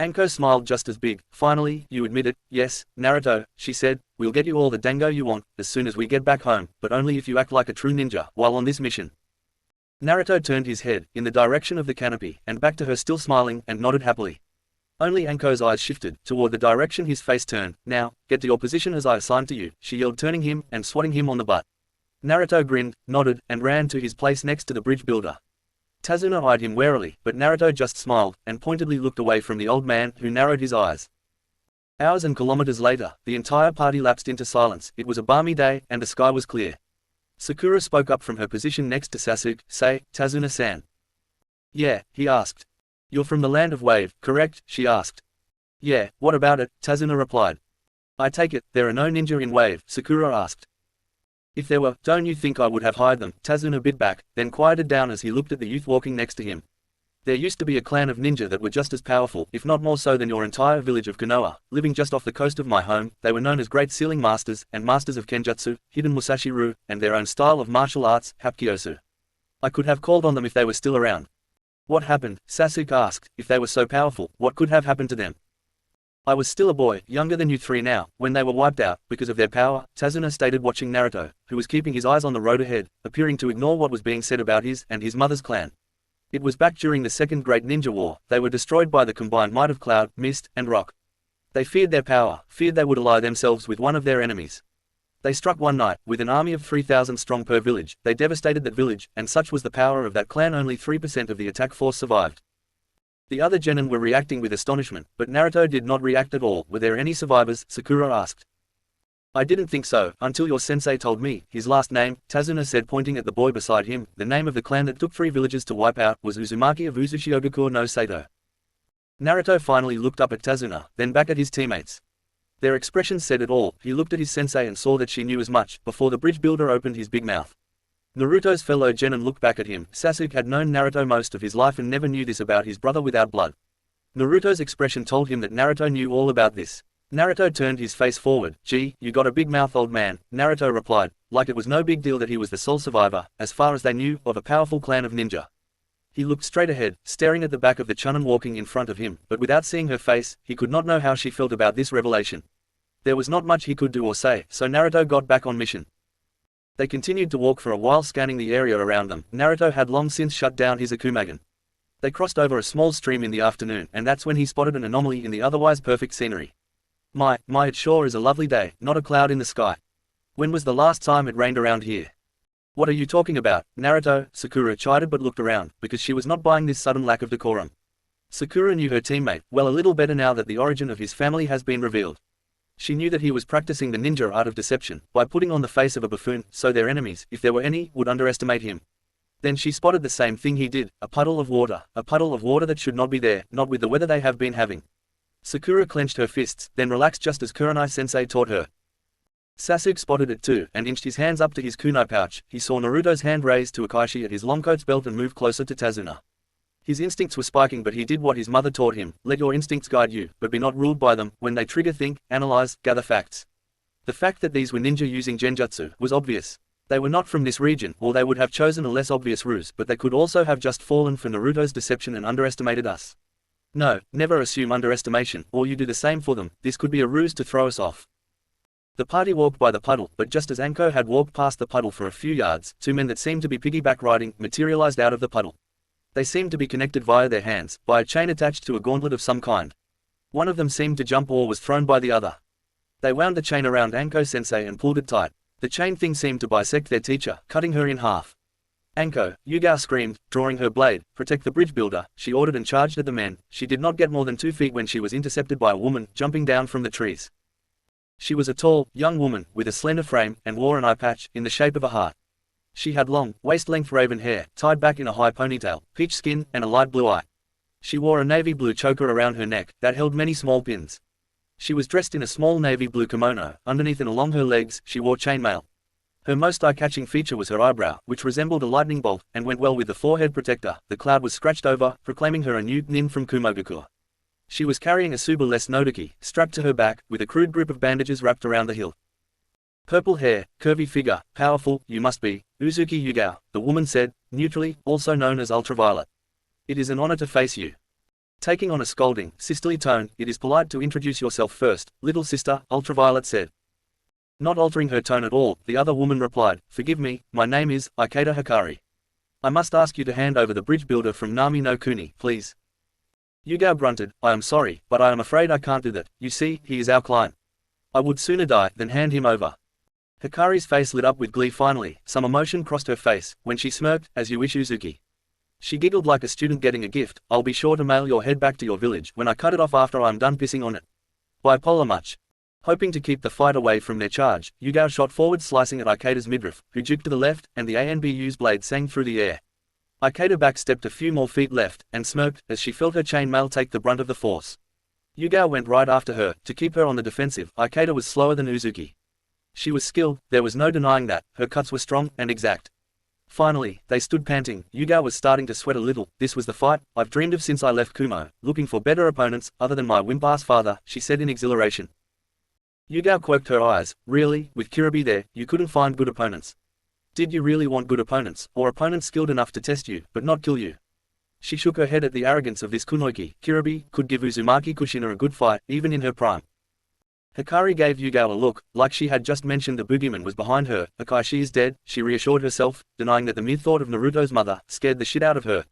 Anko smiled just as big. Finally, you admit it. Yes, Naruto, she said, we'll get you all the dango you want, as soon as we get back home, but only if you act like a true ninja while on this mission. Naruto turned his head in the direction of the canopy, and back to her still smiling, and nodded happily. Only Anko's eyes shifted toward the direction his face turned. Now, get to your position as I assigned to you, she yelled, turning him and swatting him on the butt. Naruto grinned, nodded, and ran to his place next to the bridge builder. Tazuna eyed him warily, but Naruto just smiled, and pointedly looked away from the old man, who narrowed his eyes. Hours and kilometers later, the entire party lapsed into silence. It was a balmy day, and the sky was clear. Sakura spoke up from her position next to Sasuke. Say, Tazuna-san. Yeah, he asked. You're from the land of Wave, correct? She asked. Yeah, what about it? Tazuna replied. I take it, there are no ninja in Wave, Sakura asked. If there were, don't you think I would have hired them? Tazuna bit back, then quieted down as he looked at the youth walking next to him. There used to be a clan of ninja that were just as powerful, if not more so than your entire village of Konoha, living just off the coast of my home. They were known as Great Sealing Masters, and Masters of Kenjutsu, Hidden Musashi-Ru, and their own style of martial arts, Hapkyosu. I could have called on them if they were still around. What happened? Sasuke asked. If they were so powerful, what could have happened to them? I was still a boy, younger than you three now, when they were wiped out, because of their power, Tazuna stated, watching Naruto, who was keeping his eyes on the road ahead, appearing to ignore what was being said about his and his mother's clan. It was back during the Second Great Ninja War. They were destroyed by the combined might of cloud, mist, and rock. They feared their power, feared they would ally themselves with one of their enemies. They struck one night, with an army of 3,000 strong per village. They devastated that village, and such was the power of that clan, only 3% of the attack force survived. The other genin were reacting with astonishment, but Naruto did not react at all. Were there any survivors? Sakura asked. I didn't think so, until your sensei told me. His last name, Tazuna said, pointing at the boy beside him. The name of the clan that took 3 villages to wipe out was Uzumaki of Uzushiogakure no Sato. Naruto finally looked up at Tazuna, then back at his teammates. Their expressions said it all. He looked at his sensei and saw that she knew as much, before the bridge builder opened his big mouth. Naruto's fellow genin looked back at him. Sasuke had known Naruto most of his life and never knew this about his brother without blood. Naruto's expression told him that Naruto knew all about this. Naruto turned his face forward. Gee, you got a big mouth, old man, Naruto replied, like it was no big deal that he was the sole survivor, as far as they knew, of a powerful clan of ninja. He looked straight ahead, staring at the back of the Chunin walking in front of him, but without seeing her face, he could not know how she felt about this revelation. There was not much he could do or say, so Naruto got back on mission. They continued to walk for a while, scanning the area around them. Naruto had long since shut down his Akumagen. They crossed over a small stream in the afternoon, and that's when he spotted an anomaly in the otherwise perfect scenery. My, it sure is a lovely day, not a cloud in the sky. When was the last time it rained around here? What are you talking about, Naruto? Sakura chided but looked around, because she was not buying this sudden lack of decorum. Sakura knew her teammate well a little better now that the origin of his family has been revealed. She knew that he was practicing the ninja art of deception, by putting on the face of a buffoon, so their enemies, if there were any, would underestimate him. Then she spotted the same thing he did, a puddle of water that should not be there, not with the weather they have been having. Sakura clenched her fists, then relaxed just as Kurenai-sensei taught her. Sasuke spotted it too, and inched his hands up to his kunai pouch. He saw Naruto's hand raised to Akashi at his longcoat's belt and move closer to Tazuna. His instincts were spiking, but he did what his mother taught him: let your instincts guide you, but be not ruled by them. When they trigger, think, analyze, gather facts. The fact that these were ninja using genjutsu was obvious. They were not from this region, or they would have chosen a less obvious ruse, but they could also have just fallen for Naruto's deception and underestimated us. No, never assume underestimation, or you do the same for them. This could be a ruse to throw us off. The party walked by the puddle, but just as Anko had walked past the puddle for a few yards, 2 men that seemed to be piggyback riding materialized out of the puddle. They seemed to be connected via their hands, by a chain attached to a gauntlet of some kind. One of them seemed to jump or was thrown by the other. They wound the chain around Anko-sensei and pulled it tight. The chain thing seemed to bisect their teacher, cutting her in half. Anko, Yugao screamed, drawing her blade. Protect the bridge builder, she ordered and charged at the men. She did not get more than 2 feet when she was intercepted by a woman, jumping down from the trees. She was a tall, young woman, with a slender frame, and wore an eye patch, in the shape of a heart. She had long, waist-length raven hair, tied back in a high ponytail, peach skin, and a light blue eye. She wore a navy blue choker around her neck, that held many small pins. She was dressed in a small navy blue kimono. Underneath and along her legs, she wore chainmail. Her most eye-catching feature was her eyebrow, which resembled a lightning bolt, and went well with the forehead protector. The cloud was scratched over, proclaiming her a new nin from Kumogakure. She was carrying a Suba-less Nodoki, strapped to her back, with a crude grip of bandages wrapped around the hilt. Purple hair, curvy figure, powerful, you must be, Uzuki Yugao, the woman said, neutrally, also known as ultraviolet. It is an honor to face you. Taking on a scolding, sisterly tone, it is polite to introduce yourself first, little sister, ultraviolet said. Not altering her tone at all, the other woman replied, forgive me, my name is Ikeda Hikari. I must ask you to hand over the bridge builder from Nami no Kuni, please. Yugao grunted, I am sorry, but I am afraid I can't do that. You see, he is our client. I would sooner die than hand him over. Hikari's face lit up with glee finally, some emotion crossed her face, when she smirked, as you wish Uzuki. She giggled like a student getting a gift. I'll be sure to mail your head back to your village when I cut it off after I'm done pissing on it. Bipolar much. Hoping to keep the fight away from their charge, Yugao shot forward, slicing at Ikeda's midriff, who juked to the left, and the ANBU's blade sang through the air. Ikeda backstepped a few more feet left, and smirked, as she felt her chainmail take the brunt of the force. Yugao went right after her, to keep her on the defensive. Ikeda was slower than Uzuki. She was skilled, there was no denying that. Her cuts were strong, and exact. Finally, they stood panting. Yugao was starting to sweat a little. This was the fight I've dreamed of since I left Kumo, looking for better opponents, other than my wimp-ass father, she said in exhilaration. Yugao quirked her eyes. Really, with Kiribi there, you couldn't find good opponents. Did you really want good opponents, or opponents skilled enough to test you, but not kill you? She shook her head at the arrogance of this kunoiki. Kiribi could give Uzumaki Kushina a good fight, even in her prime. Hikari gave Yugao a look, like she had just mentioned the boogeyman was behind her. Kakashi is dead, she reassured herself, denying that the mere thought of Naruto's mother scared the shit out of her.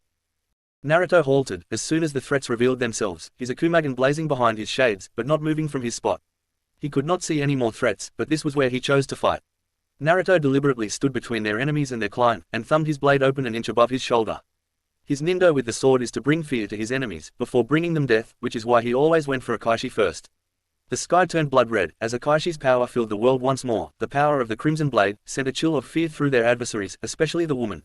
Naruto halted, as soon as the threats revealed themselves, his Akumagen blazing behind his shades, but not moving from his spot. He could not see any more threats, but this was where he chose to fight. Naruto deliberately stood between their enemies and their client, and thumbed his blade open an inch above his shoulder. His nindo with the sword is to bring fear to his enemies, before bringing them death, which is why he always went for Akashi first. The sky turned blood red, as Akashi's power filled the world once more. The power of the Crimson Blade sent a chill of fear through their adversaries, especially the woman.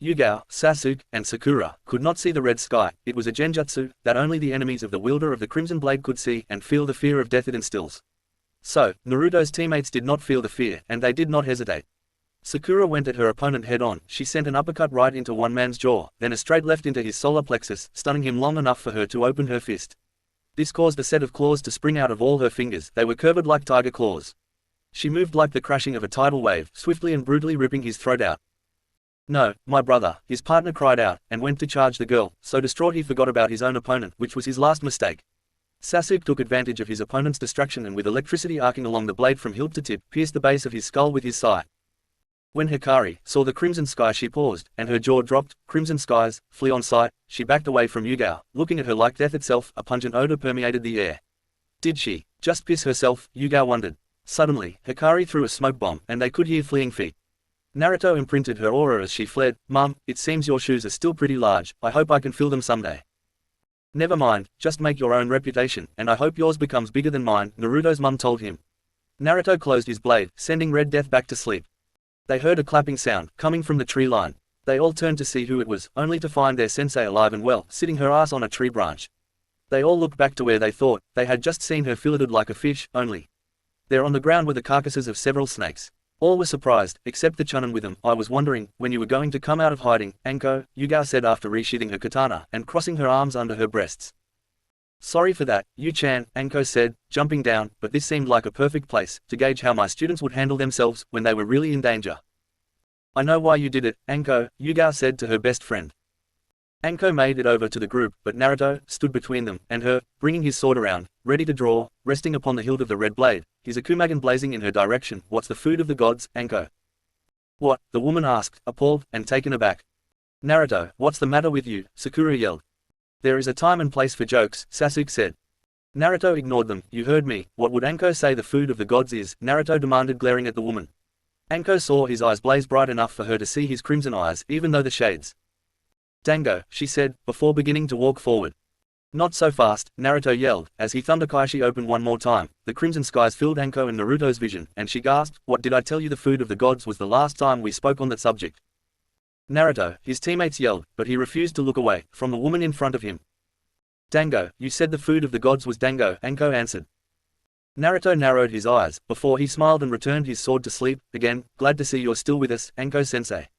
Yugao, Sasuke, and Sakura could not see the red sky. It was a genjutsu that only the enemies of the wielder of the Crimson Blade could see and feel the fear of death it instills. So, Naruto's teammates did not feel the fear, and they did not hesitate. Sakura went at her opponent head-on. She sent an uppercut right into one man's jaw, then a straight left into his solar plexus, stunning him long enough for her to open her fist. This caused a set of claws to spring out of all her fingers. They were curved like tiger claws. She moved like the crashing of a tidal wave, swiftly and brutally ripping his throat out. "No, my brother," his partner cried out, and went to charge the girl, so distraught he forgot about his own opponent, which was his last mistake. Sasuke took advantage of his opponent's distraction and with electricity arcing along the blade from hilt to tip, pierced the base of his skull with his sai. When Hikari saw the crimson sky, she paused, and her jaw dropped. Crimson skies, flee on sight. She backed away from Yugao, looking at her like death itself. A pungent odor permeated the air. Did she just piss herself? Yugao wondered. Suddenly, Hikari threw a smoke bomb, and they could hear fleeing feet. Naruto imprinted her aura as she fled. "Mum, it seems your shoes are still pretty large. I hope I can fill them someday." "Never mind, just make your own reputation, and I hope yours becomes bigger than mine," Naruto's mum told him. Naruto closed his blade, sending Red Death back to sleep. They heard a clapping sound, coming from the tree line. They all turned to see who it was, only to find their sensei alive and well, sitting her ass on a tree branch. They all looked back to where they thought they had just seen her filleted like a fish, only there on the ground were the carcasses of several snakes. All were surprised, except the Chunin with them. "I was wondering when you were going to come out of hiding, Anko," Yugao said after resheathing her katana, and crossing her arms under her breasts. "Sorry for that, Yu-chan," Anko said, jumping down, "but this seemed like a perfect place to gauge how my students would handle themselves when they were really in danger." "I know why you did it, Anko," Yugao said to her best friend. Anko made it over to the group, but Naruto stood between them and her, bringing his sword around, ready to draw, resting upon the hilt of the red blade, his akumagan blazing in her direction. "What's the food of the gods, Anko?" "What?" the woman asked, appalled and taken aback. "Naruto, what's the matter with you?" Sakura yelled. "There is a time and place for jokes," Sasuke said. Naruto ignored them. "You heard me. What would Anko say the food of the gods is?" Naruto demanded, glaring at the woman. Anko saw his eyes blaze bright enough for her to see his crimson eyes, even though the shades. "Dango," she said, before beginning to walk forward. "Not so fast," Naruto yelled, as he thumbed Kakashi open one more time. The crimson skies filled Anko and Naruto's vision, and she gasped, "What did I tell you? The food of the gods was the last time we spoke on that subject." "Naruto," his teammates yelled, but he refused to look away from the woman in front of him. "Dango, you said the food of the gods was dango," Anko answered. Naruto narrowed his eyes, before he smiled and returned his sword to sleep. "Again, glad to see you're still with us, Anko-sensei."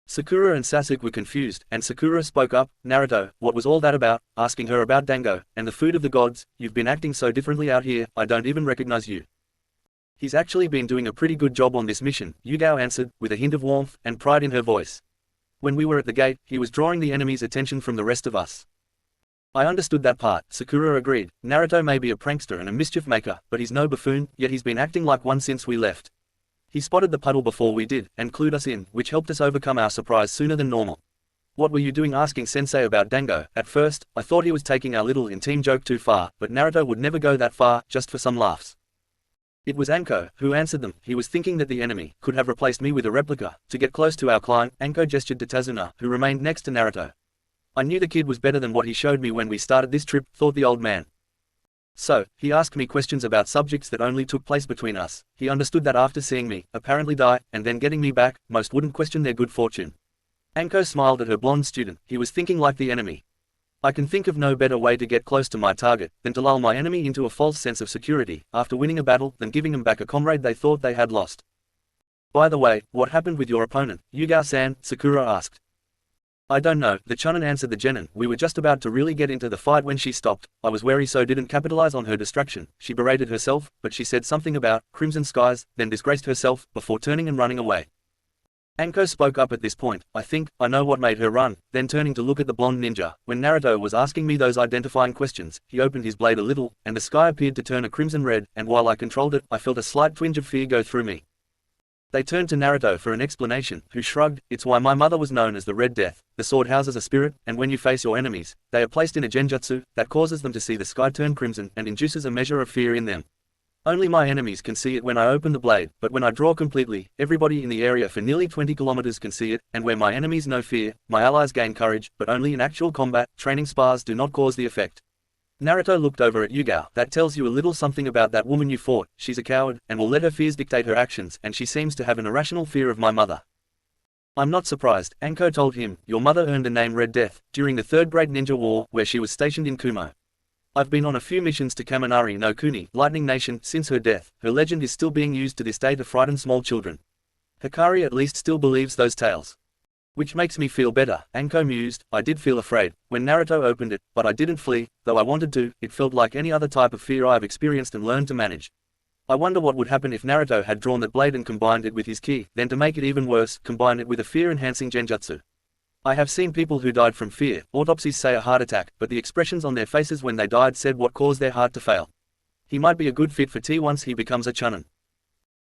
Sakura and Sasuke were confused, and Sakura spoke up. "Naruto, what was all that about, asking her about dango, and the food of the gods? You've been acting so differently out here, I don't even recognize you." "He's actually been doing a pretty good job on this mission," Yugao answered, with a hint of warmth and pride in her voice. "When we were at the gate, he was drawing the enemy's attention from the rest of us." "I understood that part," Sakura agreed. "Naruto may be a prankster and a mischief maker, but he's no buffoon, yet he's been acting like one since we left. He spotted the puddle before we did, and clued us in, which helped us overcome our surprise sooner than normal." "What were you doing asking Sensei about dango?" "At first, I thought he was taking our little in-team joke too far, but Naruto would never go that far, just for some laughs." It was Anko who answered them. He was thinking that the enemy could have replaced me with a replica. To get close to our climb, Anko gestured to Tazuna, who remained next to Naruto. "I knew the kid was better than what he showed me when we started this trip," thought the old man. "So, he asked me questions about subjects that only took place between us. He understood that after seeing me, apparently die, and then getting me back, most wouldn't question their good fortune." Anko smiled at her blonde student. He was thinking like the enemy. "I can think of no better way to get close to my target, than to lull my enemy into a false sense of security, after winning a battle, than giving them back a comrade they thought they had lost." "By the way, what happened with your opponent, Yugao-san?" Sakura asked. "I don't know," the Chunin answered the genin. "We were just about to really get into the fight when she stopped. I was wary so didn't capitalize on her distraction. She berated herself, but she said something about crimson skies, then disgraced herself, before turning and running away." Anko spoke up at this point. "I think I know what made her run," then turning to look at the blonde ninja. "When Naruto was asking me those identifying questions, he opened his blade a little, and the sky appeared to turn a crimson red, and while I controlled it, I felt a slight twinge of fear go through me." They turned to Naruto for an explanation, who shrugged. "It's why my mother was known as the Red Death. The sword houses a spirit, and when you face your enemies, they are placed in a genjutsu that causes them to see the sky turn crimson and induces a measure of fear in them. Only my enemies can see it when I open the blade, but when I draw completely, everybody in the area for nearly 20 kilometers can see it, and where my enemies know fear, my allies gain courage, but only in actual combat. Training spars do not cause the effect." Naruto looked over at Yugao. That tells you a little something about that woman you fought. She's a coward, and will let her fears dictate her actions, and she seems to have an irrational fear of my mother. I'm not surprised, Anko told him. Your mother earned the name Red Death during the Third Great Ninja War, where she was stationed in Kumo. I've been on a few missions to Kaminari no Kuni, Lightning Nation, since her death. Her legend is still being used to this day to frighten small children. Hikari at least still believes those tales. Which makes me feel better, Anko mused. I did feel afraid when Naruto opened it, but I didn't flee, though I wanted to. It felt like any other type of fear I've experienced and learned to manage. I wonder what would happen if Naruto had drawn that blade and combined it with his ki, then to make it even worse, combine it with a fear-enhancing genjutsu. I have seen people who died from fear. Autopsies say a heart attack, but the expressions on their faces when they died said what caused their heart to fail. He might be a good fit for T once he becomes a chunin.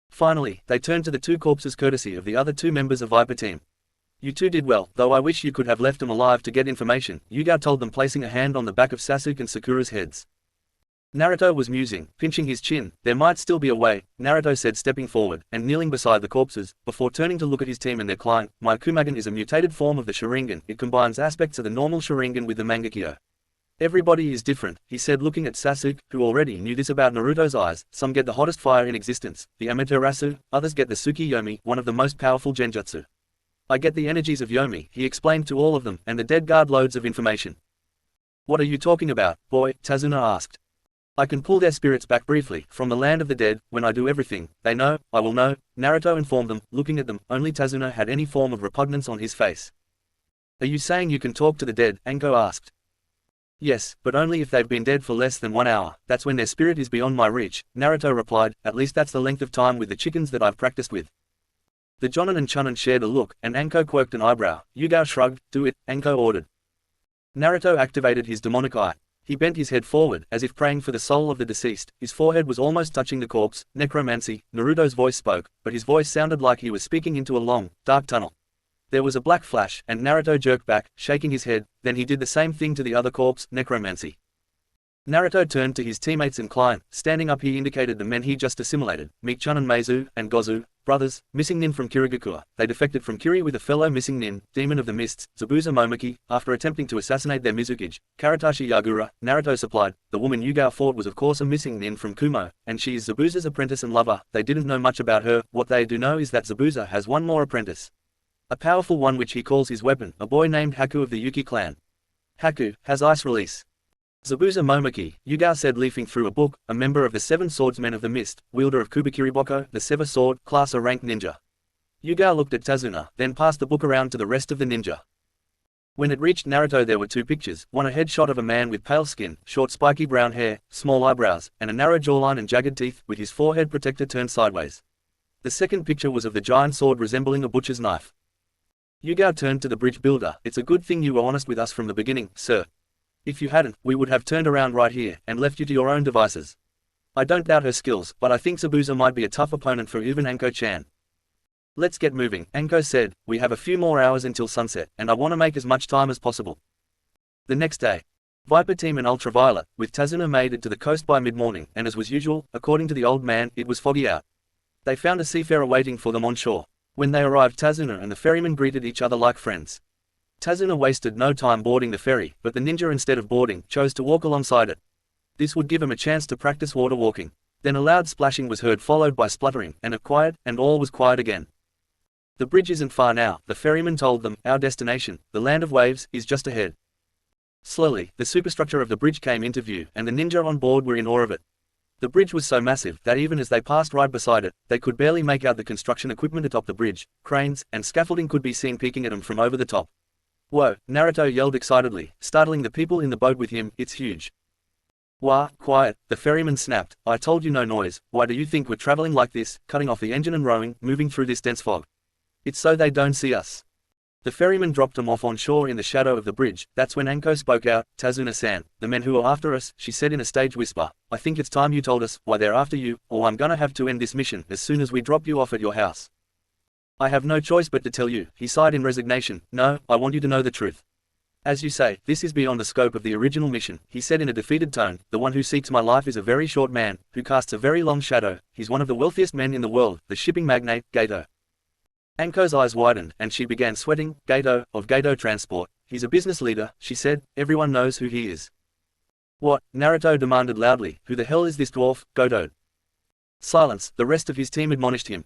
Finally, they turned to the two corpses courtesy of the other two members of Viper Team. You two did well, though I wish you could have left them alive to get information, Yugao told them, placing a hand on the back of Sasuke and Sakura's heads. Naruto was musing, pinching his chin. There might still be a way, Naruto said, stepping forward and kneeling beside the corpses, before turning to look at his team and their client. My Kumagen is a mutated form of the Sharingan. It combines aspects of the normal Sharingan with the Mangekyo. Everybody is different, he said, looking at Sasuke, who already knew this about Naruto's eyes. Some get the hottest fire in existence, the Amaterasu, others get the Tsukiyomi, one of the most powerful genjutsu. I get the energies of Yomi, he explained to all of them, and the dead guard loads of information. What are you talking about, boy? Tazuna asked. I can pull their spirits back briefly, from the land of the dead. When I do everything, they know, I will know, Naruto informed them, looking at them. Only Tazuna had any form of repugnance on his face. Are you saying you can talk to the dead? Anko asked. Yes, but only if they've been dead for less than 1 hour. That's when their spirit is beyond my reach, Naruto replied. At least that's the length of time with the chickens that I've practiced with. The Jonin and Chunin shared a look, and Anko quirked an eyebrow. Yugao shrugged. Do it, Anko ordered. Naruto activated his demonic eye. He bent his head forward, as if praying for the soul of the deceased. His forehead was almost touching the corpse. Necromancy, Naruto's voice spoke, but his voice sounded like he was speaking into a long, dark tunnel. There was a black flash, and Naruto jerked back, shaking his head. Then he did the same thing to the other corpse, Necromancy. Naruto turned to his teammates and client. Standing up, he indicated the men he just assimilated, meet Chunin Meizu and Gozu, brothers, missing nin from Kirigakure. They defected from Kiri with a fellow missing nin, Demon of the Mists, Zabuza Momoki, after attempting to assassinate their Mizukage, Karatashi Yagura. Naruto supplied. The woman Yugao fought was of course a missing nin from Kumo, and she is Zabuza's apprentice and lover. They didn't know much about her. What they do know is that Zabuza has one more apprentice. A powerful one which he calls his weapon, a boy named Haku of the Yuki clan. Haku has ice release. Zabuza Momoki, Yugao said, leafing through a book, a member of the 7 Swordsmen of the Mist, wielder of Kubikiriboko, the Sever Sword, class a rank ninja. Yugao looked at Tazuna, then passed the book around to the rest of the ninja. When it reached Naruto there were 2 pictures, one a headshot of a man with pale skin, short spiky brown hair, small eyebrows, and a narrow jawline and jagged teeth, with his forehead protector turned sideways. The second picture was of the giant sword resembling a butcher's knife. Yugao turned to the bridge builder. It's a good thing you were honest with us from the beginning, sir. If you hadn't, we would have turned around right here, and left you to your own devices. I don't doubt her skills, but I think Zabuza might be a tough opponent for even Anko-chan. Let's get moving, Anko said. We have a few more hours until sunset, and I want to make as much time as possible. The next day, Viper Team and Ultraviolet, with Tazuna, made it to the coast by mid-morning, and as was usual, according to the old man, it was foggy out. They found a seafarer waiting for them on shore. When they arrived, Tazuna and the ferryman greeted each other like friends. Tazuna wasted no time boarding the ferry, but the ninja, instead of boarding, chose to walk alongside it. This would give him a chance to practice water walking. Then a loud splashing was heard, followed by spluttering, and a quiet, and all was quiet again. The bridge isn't far now, the ferryman told them. Our destination, the land of waves, is just ahead. Slowly, the superstructure of the bridge came into view, and the ninja on board were in awe of it. The bridge was so massive that even as they passed right beside it, they could barely make out the construction equipment atop the bridge. Cranes and scaffolding could be seen peeking at them from over the top. Whoa, Naruto yelled excitedly, startling the people in the boat with him. It's huge. Wah, quiet, the ferryman snapped. I told you no noise. Why do you think we're traveling like this, cutting off the engine and rowing, moving through this dense fog? It's so they don't see us. The ferryman dropped them off on shore in the shadow of the bridge. That's when Anko spoke out. Tazuna-san, the men who are after us, she said in a stage whisper. I think it's time you told us why they're after you, or I'm gonna have to end this mission as soon as we drop you off at your house. I have no choice but to tell you, he sighed in resignation. No, I want you to know the truth. As you say, this is beyond the scope of the original mission, he said in a defeated tone. The one who seeks my life is a very short man, who casts a very long shadow. He's one of the wealthiest men in the world, the shipping magnate, Gato. Anko's eyes widened, and she began sweating. Gato, of Gato Transport. He's a business leader, she said. Everyone knows who he is. What? Naruto demanded loudly. Who the hell is this dwarf, Goto? Silence, the rest of his team admonished him.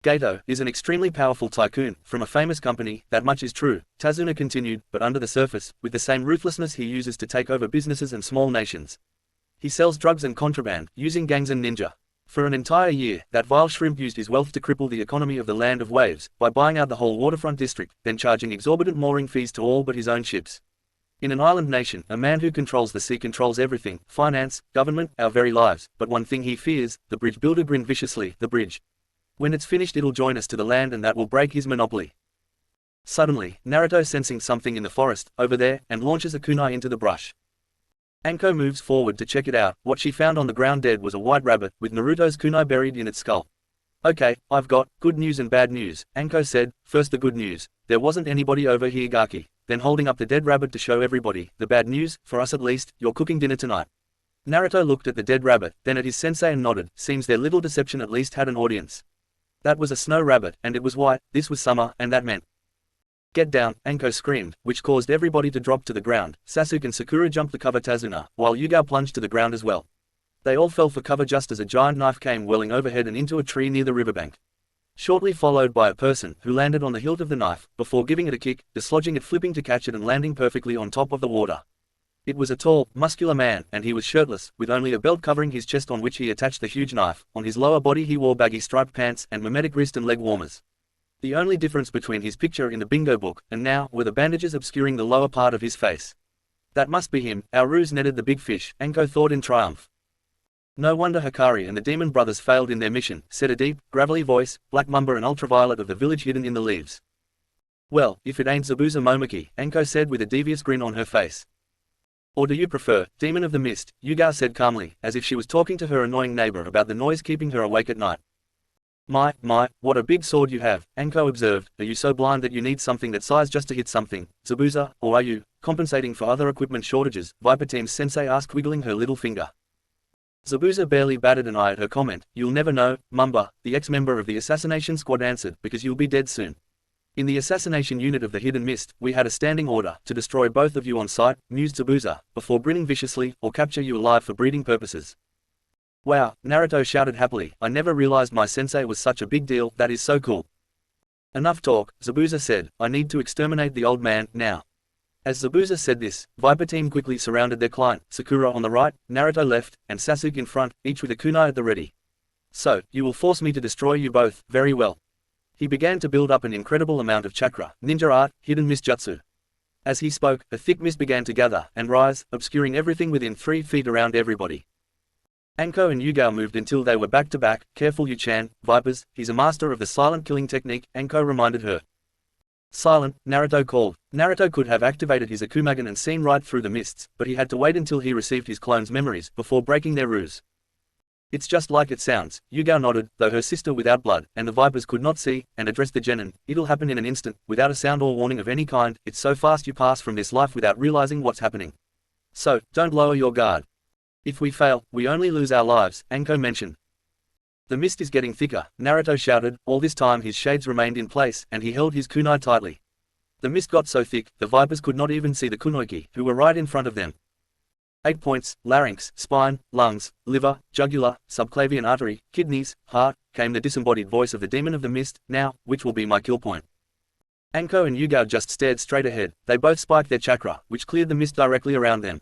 Gato is an extremely powerful tycoon, from a famous company, that much is true, Tazuna continued, but under the surface, with the same ruthlessness he uses to take over businesses and small nations. He sells drugs and contraband, using gangs and ninja. For an entire year, that vile shrimp used his wealth to cripple the economy of the Land of Waves, by buying out the whole waterfront district, then charging exorbitant mooring fees to all but his own ships. In an island nation, a man who controls the sea controls everything, finance, government, our very lives, but one thing he fears, the bridge builder grinned viciously, the bridge. When it's finished it'll join us to the land and that will break his monopoly. Suddenly, Naruto sensing something in the forest, over there, and launches a kunai into the brush. Anko moves forward to check it out. What she found on the ground dead was a white rabbit, with Naruto's kunai buried in its skull. Okay, I've got good news and bad news, Anko said. First the good news, there wasn't anybody over here Gaki. Then holding up the dead rabbit to show everybody, the bad news, for us at least, you're cooking dinner tonight. Naruto looked at the dead rabbit, then at his sensei and nodded. Seems their little deception at least had an audience. That was a snow rabbit, and it was white. This was summer, and that meant. Get down, Anko screamed, which caused everybody to drop to the ground. Sasuke and Sakura jumped to cover Tazuna, while Yugao plunged to the ground as well. They all fell for cover just as a giant knife came whirling overhead and into a tree near the riverbank. Shortly followed by a person, who landed on the hilt of the knife, before giving it a kick, dislodging it, flipping to catch it and landing perfectly on top of the water. It was a tall, muscular man, and he was shirtless, with only a belt covering his chest on which he attached the huge knife. On his lower body he wore baggy striped pants and mimetic wrist and leg warmers. The only difference between his picture in the bingo book, and now, were the bandages obscuring the lower part of his face. That must be him, our ruse netted the big fish, Anko thought in triumph. No wonder Hikari and the demon brothers failed in their mission, said a deep, gravelly voice, Black Mamba and Ultraviolet of the village hidden in the leaves. Well, if it ain't Zabuza Momoki, Anko said with a devious grin on her face. Or do you prefer, Demon of the Mist, Yugao said calmly, as if she was talking to her annoying neighbor about the noise keeping her awake at night. My, what a big sword you have, Anko observed. Are you so blind that you need something that size just to hit something, Zabuza, or are you compensating for other equipment shortages? Viper Team's sensei asked, wiggling her little finger. Zabuza barely batted an eye at her comment. You'll never know, Mamba, the ex-member of the assassination squad answered, because you'll be dead soon. In the assassination unit of the Hidden Mist, we had a standing order to destroy both of you on sight, mused Zabuza, before grinning viciously, or capture you alive for breeding purposes. Wow, Naruto shouted happily, I never realized my sensei was such a big deal. That is so cool. Enough talk, Zabuza said, I need to exterminate the old man, now. As Zabuza said this, Viper Team quickly surrounded their client, Sakura on the right, Naruto left, and Sasuke in front, each with a kunai at the ready. So, you will force me to destroy you both, very well. He began to build up an incredible amount of chakra, ninja art, hidden mist jutsu. As he spoke, a thick mist began to gather and rise, obscuring everything within 3 feet around everybody. Anko and Yugao moved until they were back to back. Careful Yu-chan, Vipers, he's a master of the silent killing technique, Anko reminded her. Silent, Naruto called. Naruto could have activated his Akumagen and seen right through the mists, but he had to wait until he received his clone's memories before breaking their ruse. It's just like it sounds, Yugao nodded, though her sister without blood, and the Vipers could not see, and addressed the genin. It'll happen in an instant, without a sound or warning of any kind. It's so fast you pass from this life without realizing what's happening. So, don't lower your guard. If we fail, we only lose our lives, Anko mentioned. The mist is getting thicker, Naruto shouted. All this time his shades remained in place, and he held his kunai tightly. The mist got so thick, the Vipers could not even see the kunoiki, who were right in front of them. 8 points, larynx, spine, lungs, liver, jugular, subclavian artery, kidneys, heart, came the disembodied voice of the demon of the mist. Now, which will be my kill point? Anko and Yugao just stared straight ahead. They both spiked their chakra, which cleared the mist directly around them.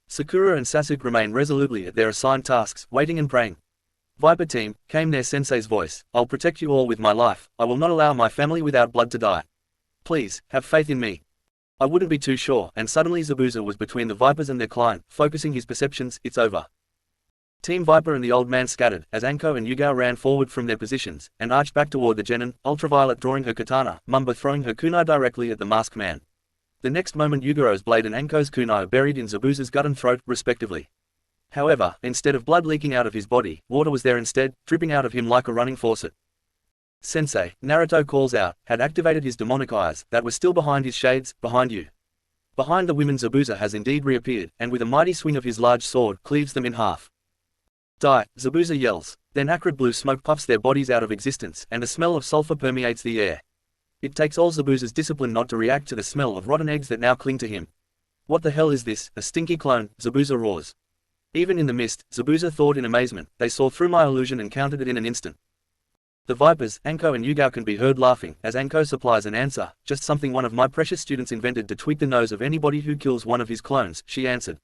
Sakura and Sasuke remained resolutely at their assigned tasks, waiting and praying. Viper Team, came their sensei's voice, I'll protect you all with my life. I will not allow my family without blood to die. Please, have faith in me. I wouldn't be too sure, and suddenly Zabuza was between the Vipers and their client, focusing his perceptions. It's over. Team Viper and the old man scattered, as Anko and Yugao ran forward from their positions, and arched back toward the genin, Ultraviolet drawing her katana, Mamba throwing her kunai directly at the masked man. The next moment Yugaro's blade and Anko's kunai buried in Zabuza's gut and throat, respectively. However, instead of blood leaking out of his body, water was there instead, dripping out of him like a running faucet. Sensei, Naruto calls out, had activated his demonic eyes, that were still behind his shades, behind you. Behind the women Zabuza has indeed reappeared, and with a mighty swing of his large sword, cleaves them in half. Die, Zabuza yells. Then acrid blue smoke puffs their bodies out of existence, and a smell of sulfur permeates the air. It takes all Zabuza's discipline not to react to the smell of rotten eggs that now cling to him. What the hell is this, a stinky clone, Zabuza roars. Even in the mist, Zabuza thought in amazement, they saw through my illusion and counted it in an instant. The vipers, Anko and Yugao can be heard laughing, as Anko supplies an answer, just something one of my precious students invented to tweak the nose of anybody who kills one of his clones, she answered.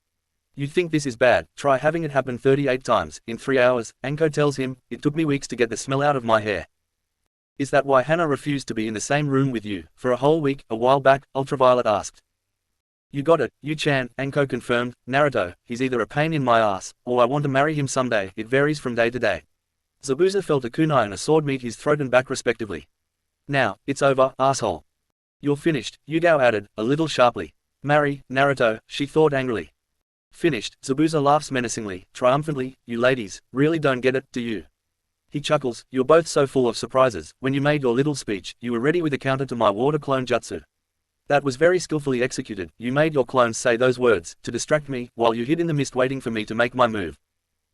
You think this is bad, try having it happen 38 times, in 3 hours, Anko tells him, it took me weeks to get the smell out of my hair. Is that why Henna refused to be in the same room with you, for a whole week, a while back, Ultraviolet asked. You got it, Yu-chan, Anko confirmed. Naruto, he's either a pain in my ass, or I want to marry him someday, it varies from day to day. Zabuza felt a kunai and a sword meet his throat and back respectively. Now, it's over, asshole. You're finished, Yugao added, a little sharply. Marry, Naruto, she thought angrily. Finished, Zabuza laughs menacingly, triumphantly, you ladies, really don't get it, do you? He chuckles, you're both so full of surprises, when you made your little speech, you were ready with a counter to my water clone jutsu. That was very skillfully executed, you made your clones say those words, to distract me, while you hid in the mist waiting for me to make my move.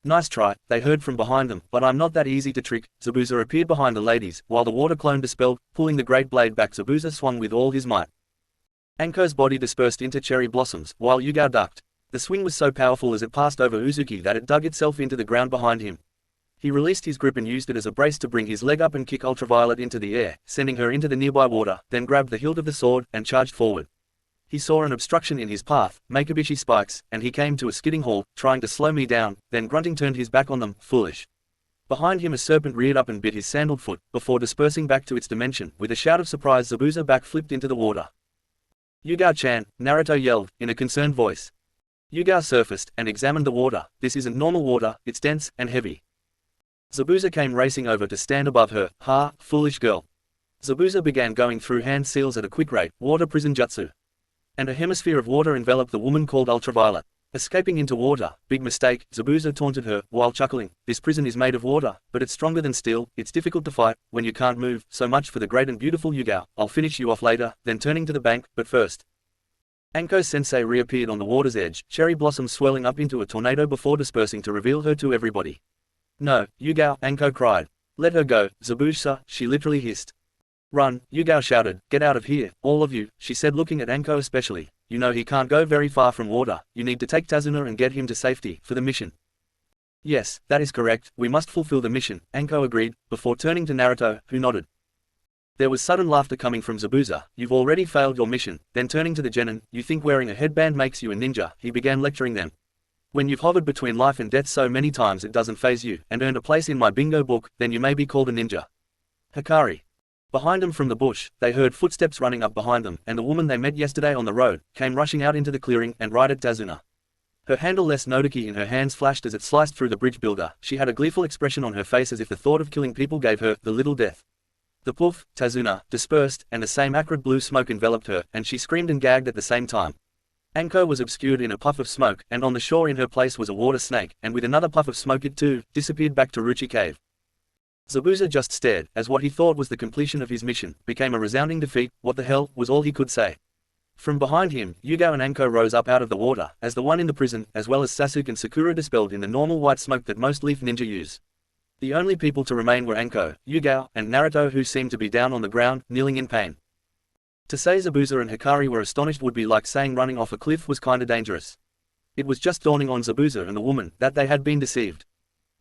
Nice try, they heard from behind them, but I'm not that easy to trick. Zabuza appeared behind the ladies, while the water clone dispelled, pulling the great blade back. Zabuza swung with all his might. Anko's body dispersed into cherry blossoms, while Yugao ducked. The swing was so powerful as it passed over Uzuki that it dug itself into the ground behind him. He released his grip and used it as a brace to bring his leg up and kick Ultraviolet into the air, sending her into the nearby water, then grabbed the hilt of the sword, and charged forward. He saw an obstruction in his path, Makubishi spikes, and he came to a skidding halt, trying to slow me down, then grunting turned his back on them, foolish. Behind him a serpent reared up and bit his sandaled foot, before dispersing back to its dimension. With a shout of surprise, Zabuza backflipped into the water. Yugao-chan, Naruto yelled, in a concerned voice. Yugao surfaced, and examined the water. This isn't normal water, it's dense, and heavy. Zabuza came racing over to stand above her. Ha, foolish girl. Zabuza began going through hand seals at a quick rate, water prison jutsu. And a hemisphere of water enveloped the woman called Ultraviolet. Escaping into water, big mistake, Zabuza taunted her, while chuckling. This prison is made of water, but it's stronger than steel, it's difficult to fight, when you can't move, so much for the great and beautiful Yugao. I'll finish you off later, then turning to the bank, but first. Anko-sensei reappeared on the water's edge, cherry blossoms swirling up into a tornado before dispersing to reveal her to everybody. No, Yugao, Anko cried. Let her go, Zabuza, she literally hissed. Run, Yugao shouted, get out of here, all of you, she said looking at Anko especially. You know he can't go very far from water, you need to take Tazuna and get him to safety, for the mission. Yes, that is correct, we must fulfill the mission, Anko agreed, before turning to Naruto, who nodded. There was sudden laughter coming from Zabuza. You've already failed your mission. Then turning to the genin, you think wearing a headband makes you a ninja, he began lecturing them. When you've hovered between life and death so many times it doesn't faze you, and earned a place in my bingo book, then you may be called a ninja. Hikari. Behind them from the bush, they heard footsteps running up behind them, and the woman they met yesterday on the road, came rushing out into the clearing, and right at Tazuna. Her handle-less Nodoki in her hands flashed as it sliced through the bridge builder. She had a gleeful expression on her face as if the thought of killing people gave her the little death. The poof, Tazuna, dispersed, and the same acrid blue smoke enveloped her, and she screamed and gagged at the same time. Anko was obscured in a puff of smoke, and on the shore in her place was a water snake, and with another puff of smoke it too, disappeared back to Ruchi Cave. Zabuza just stared, as what he thought was the completion of his mission, became a resounding defeat. What the hell, was all he could say. From behind him, Yugao and Anko rose up out of the water, as the one in the prison, as well as Sasuke and Sakura dispelled in the normal white smoke that most leaf ninja use. The only people to remain were Anko, Yugao, and Naruto, who seemed to be down on the ground, kneeling in pain. To say Zabuza and Hikari were astonished would be like saying running off a cliff was kinda dangerous. It was just dawning on Zabuza and the woman that they had been deceived.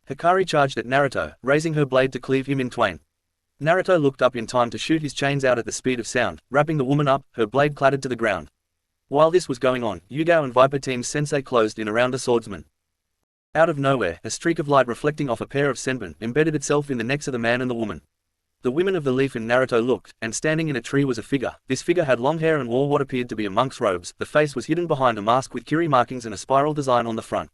Hikari charged at Naruto, raising her blade to cleave him in twain. Naruto looked up in time to shoot his chains out at the speed of sound, wrapping the woman up, her blade clattered to the ground. While this was going on, Yugao and Viper Team's sensei closed in around the swordsman. Out of nowhere, a streak of light reflecting off a pair of senbon embedded itself in the necks of the man and the woman. The women of the leaf and Naruto looked, and standing in a tree was a figure. This figure had long hair and wore what appeared to be a monk's robes. The face was hidden behind a mask with kiri markings and a spiral design on the front.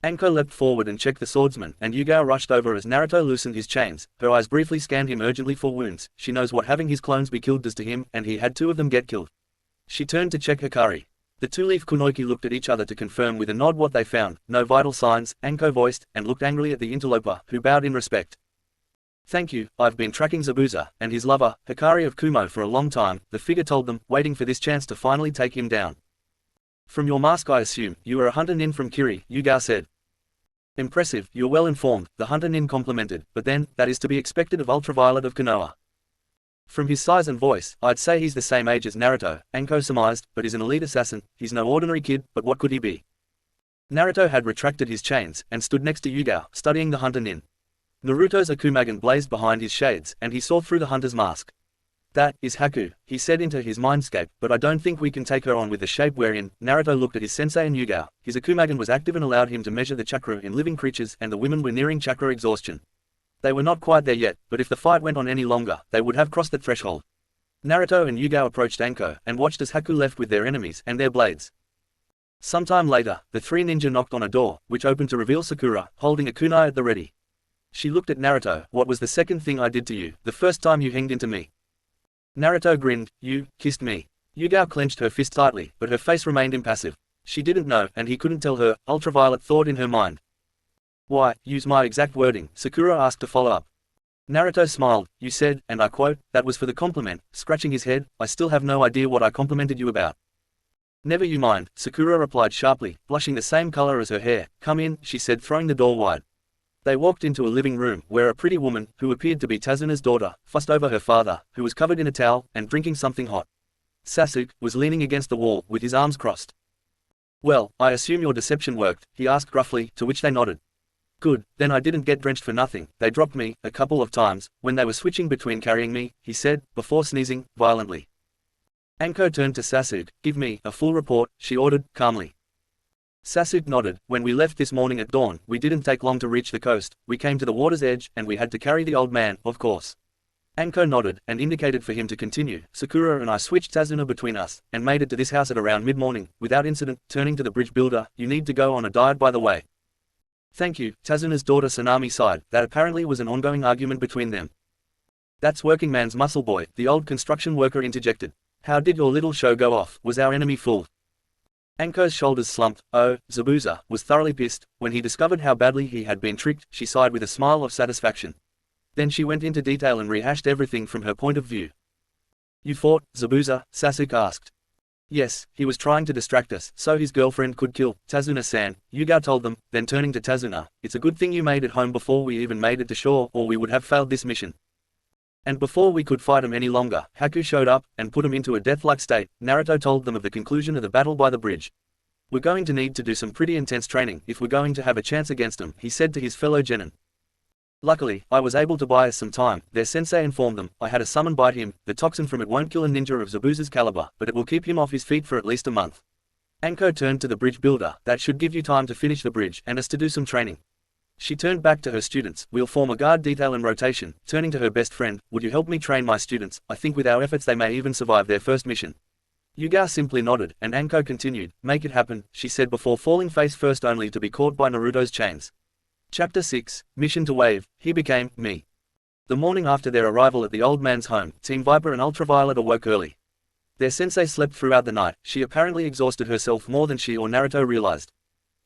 Anko leapt forward and checked the swordsman, and Yugao rushed over as Naruto loosened his chains. Her eyes briefly scanned him urgently for wounds. She knows what having his clones be killed does to him, and he had 2 of them get killed. She turned to check Hikari. The 2-leaf kunoichi looked at each other to confirm with a nod what they found. No vital signs, Anko voiced, and looked angrily at the interloper, who bowed in respect. Thank you, I've been tracking Zabuza, and his lover, Hikari of Kumo for a long time, the figure told them, waiting for this chance to finally take him down. From your mask I assume, you are a hunter nin from Kiri, Yugao said. Impressive, you're well informed, the hunter nin complimented, but then, that is to be expected of Ultraviolet of Konoha. From his size and voice, I'd say he's the same age as Naruto, Anko surmised, but he's an elite assassin. He's no ordinary kid, but what could he be? Naruto had retracted his chains, and stood next to Yugao, studying the hunter nin. Naruto's akumagan blazed behind his shades, and he saw through the hunter's mask. That is Haku, he said into his mindscape, but I don't think we can take her on with the shape we're in. Naruto looked at his sensei and Yugao. His akumagan was active and allowed him to measure the chakra in living creatures, and the women were nearing chakra exhaustion. They were not quite there yet, but if the fight went on any longer, they would have crossed that threshold. Naruto and Yugao approached Anko, and watched as Haku left with their enemies and their blades. Sometime later, the three ninja knocked on a door, which opened to reveal Sakura, holding a kunai at the ready. She looked at Naruto. What was the second thing I did to you, the first time you hanged into me? Naruto grinned. You kissed me. Yugao clenched her fist tightly, but her face remained impassive. She didn't know, and he couldn't tell her. Ultraviolet thought in her mind. Why, use my exact wording, Sakura asked to follow up. Naruto smiled. You said, and I quote, that was for the compliment. Scratching his head, I still have no idea what I complimented you about. Never you mind, Sakura replied sharply, blushing the same color as her hair. Come in, she said, throwing the door wide. They walked into a living room, where a pretty woman, who appeared to be Tazuna's daughter, fussed over her father, who was covered in a towel, and drinking something hot. Sasuke was leaning against the wall, with his arms crossed. Well, I assume your deception worked, he asked gruffly, to which they nodded. Good, then I didn't get drenched for nothing. They dropped me, a couple of times, when they were switching between carrying me, he said, before sneezing, violently. Anko turned to Sasuke. Give me a full report, she ordered, calmly. Sasuke nodded. When we left this morning at dawn, we didn't take long to reach the coast. We came to the water's edge, and we had to carry the old man, of course. Anko nodded, and indicated for him to continue. Sakura and I switched Tazuna between us, and made it to this house at around mid-morning, without incident. Turning to the bridge builder, you need to go on a diet by the way. Thank you, Tazuna's daughter Sanami sighed. That apparently was an ongoing argument between them. That's working man's muscle boy, the old construction worker interjected. How did your little show go off? Was our enemy fooled? Anko's shoulders slumped. Oh, Zabuza was thoroughly pissed. When he discovered how badly he had been tricked, she sighed with a smile of satisfaction. Then she went into detail and rehashed everything from her point of view. You fought, Zabuza? Sasuke asked. Yes, he was trying to distract us, so his girlfriend could kill Tazuna-san, Yugao told them. Then turning to Tazuna, it's a good thing you made it home before we even made it to shore, or we would have failed this mission. And before we could fight him any longer, Haku showed up, and put him into a death-like state. Naruto told them of the conclusion of the battle by the bridge. We're going to need to do some pretty intense training if we're going to have a chance against him, he said to his fellow genin. Luckily, I was able to buy us some time. Their sensei informed them. I had a summon bite him. The toxin from it won't kill a ninja of Zabuza's caliber, but it will keep him off his feet for at least a month. Anko turned to the bridge builder. That should give you time to finish the bridge, and us to do some training. She turned back to her students. We'll form a guard detail in rotation. Turning to her best friend, would you help me train my students? I think with our efforts they may even survive their first mission. Yugao simply nodded, and Anko continued. Make it happen, she said before falling face first only to be caught by Naruto's chains. Chapter 6, Mission to Wave, He Became Me. The morning after their arrival at the old man's home, Team Viper and Ultraviolet awoke early. Their sensei slept throughout the night. She apparently exhausted herself more than she or Naruto realized.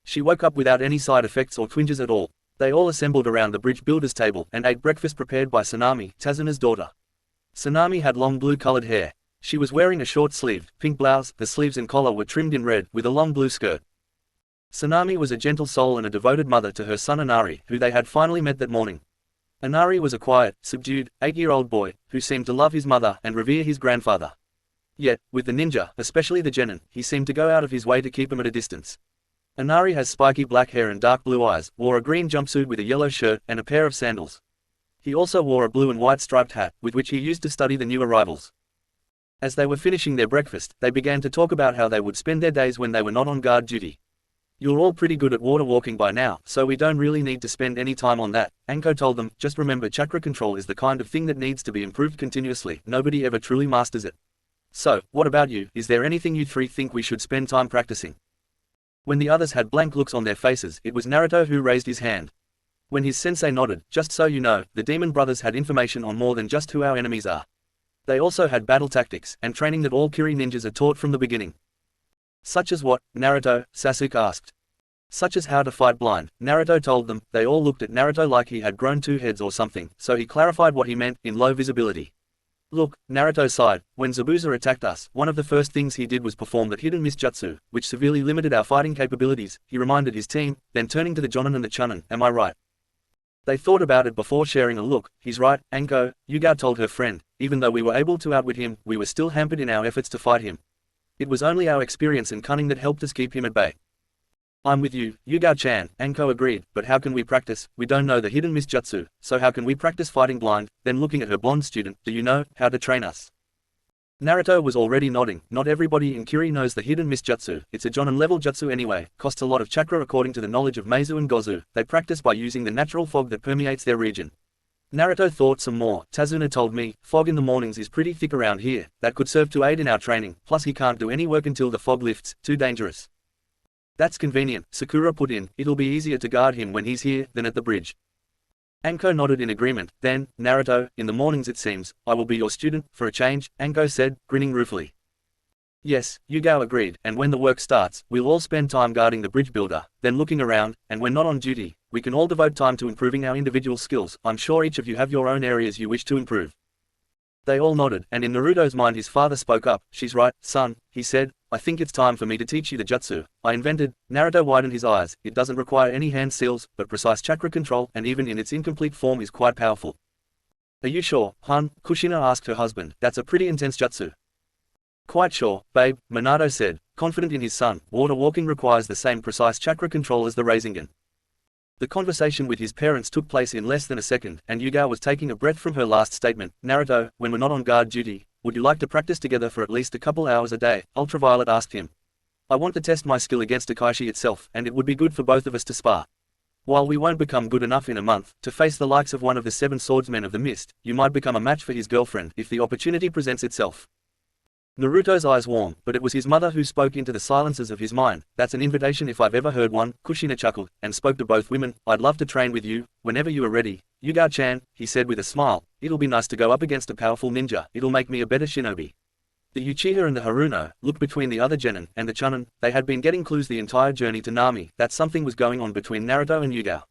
She woke up without any side effects or twinges at all. They all assembled around the bridge builder's table and ate breakfast prepared by Sanami, Tazuna's daughter. Sanami had long blue-colored hair. She was wearing a short-sleeved, pink blouse. The sleeves and collar were trimmed in red, with a long blue skirt. Sanami was a gentle soul and a devoted mother to her son Inari, who they had finally met that morning. Inari was a quiet, subdued, 8-year-old boy, who seemed to love his mother and revere his grandfather. Yet, with the ninja, especially the genin, he seemed to go out of his way to keep him at a distance. Inari has spiky black hair and dark blue eyes, wore a green jumpsuit with a yellow shirt, and a pair of sandals. He also wore a blue and white striped hat, with which he used to study the new arrivals. As they were finishing their breakfast, they began to talk about how they would spend their days when they were not on guard duty. You're all pretty good at water walking by now, so we don't really need to spend any time on that, Anko told them. Just remember, chakra control is the kind of thing that needs to be improved continuously. Nobody ever truly masters it. So, what about you? Is there anything you three think we should spend time practicing? When the others had blank looks on their faces, it was Naruto who raised his hand. When his sensei nodded, just so you know, the Demon Brothers had information on more than just who our enemies are. They also had battle tactics, and training that all Kiri ninjas are taught from the beginning. Such as what, Naruto? Sasuke asked. Such as how to fight blind, Naruto told them. They all looked at Naruto like he had grown 2 heads or something, so he clarified what he meant, in low visibility. Look, Naruto sighed. When Zabuza attacked us, one of the first things he did was perform that hidden misjutsu, which severely limited our fighting capabilities, he reminded his team, then turning to the Jonin and the Chunin, am I right? They thought about it before sharing a look. He's right, Anko, Yuga told her friend. Even though we were able to outwit him, we were still hampered in our efforts to fight him. It was only our experience and cunning that helped us keep him at bay. I'm with you, Yuga-chan, Anko agreed, but how can we practice? We don't know the hidden misjutsu, so how can we practice fighting blind? Then looking at her blonde student, do you know how to train us? Naruto was already nodding. Not everybody in Kiri knows the hidden misjutsu. It's a Jonin level jutsu anyway, costs a lot of chakra according to the knowledge of Meizu and Gozu. They practice by using the natural fog that permeates their region. Naruto thought some more. Tazuna told me, fog in the mornings is pretty thick around here. That could serve to aid in our training, plus he can't do any work until the fog lifts, too dangerous. That's convenient, Sakura put in. It'll be easier to guard him when he's here than at the bridge. Anko nodded in agreement. Then, Naruto, in the mornings it seems, I will be your student, for a change, Anko said, grinning ruefully. Yes, Yuga agreed, and when the work starts, we'll all spend time guarding the bridge builder, then looking around, and when not on duty, we can all devote time to improving our individual skills. I'm sure each of you have your own areas you wish to improve. They all nodded, and in Naruto's mind his father spoke up. She's right, son, he said, I think it's time for me to teach you the jutsu I invented. Naruto widened his eyes. It doesn't require any hand seals, but precise chakra control, and even in its incomplete form is quite powerful. Are you sure, hun? Kushina asked her husband. That's a pretty intense jutsu. Quite sure, babe, Minato said, confident in his son. Water walking requires the same precise chakra control as the rasengan. The conversation with his parents took place in less than a second, and Yuga was taking a breath from her last statement. Naruto, when we're not on guard duty, would you like to practice together for at least a couple hours a day? Ultraviolet asked him. I want to test my skill against Kakashi itself, and it would be good for both of us to spar. While we won't become good enough in a month to face the likes of one of the 7 swordsmen of the mist, you might become a match for his girlfriend if the opportunity presents itself. Naruto's eyes warmed, but it was his mother who spoke into the silences of his mind. That's an invitation if I've ever heard one. Kushina chuckled, and spoke to both women. I'd love to train with you, whenever you are ready. Yuga-chan, he said with a smile, it'll be nice to go up against a powerful ninja. It'll make me a better shinobi. The Uchiha and the Haruno looked between the other genin and the Chunin. They had been getting clues the entire journey to Nami that something was going on between Naruto and Yuga.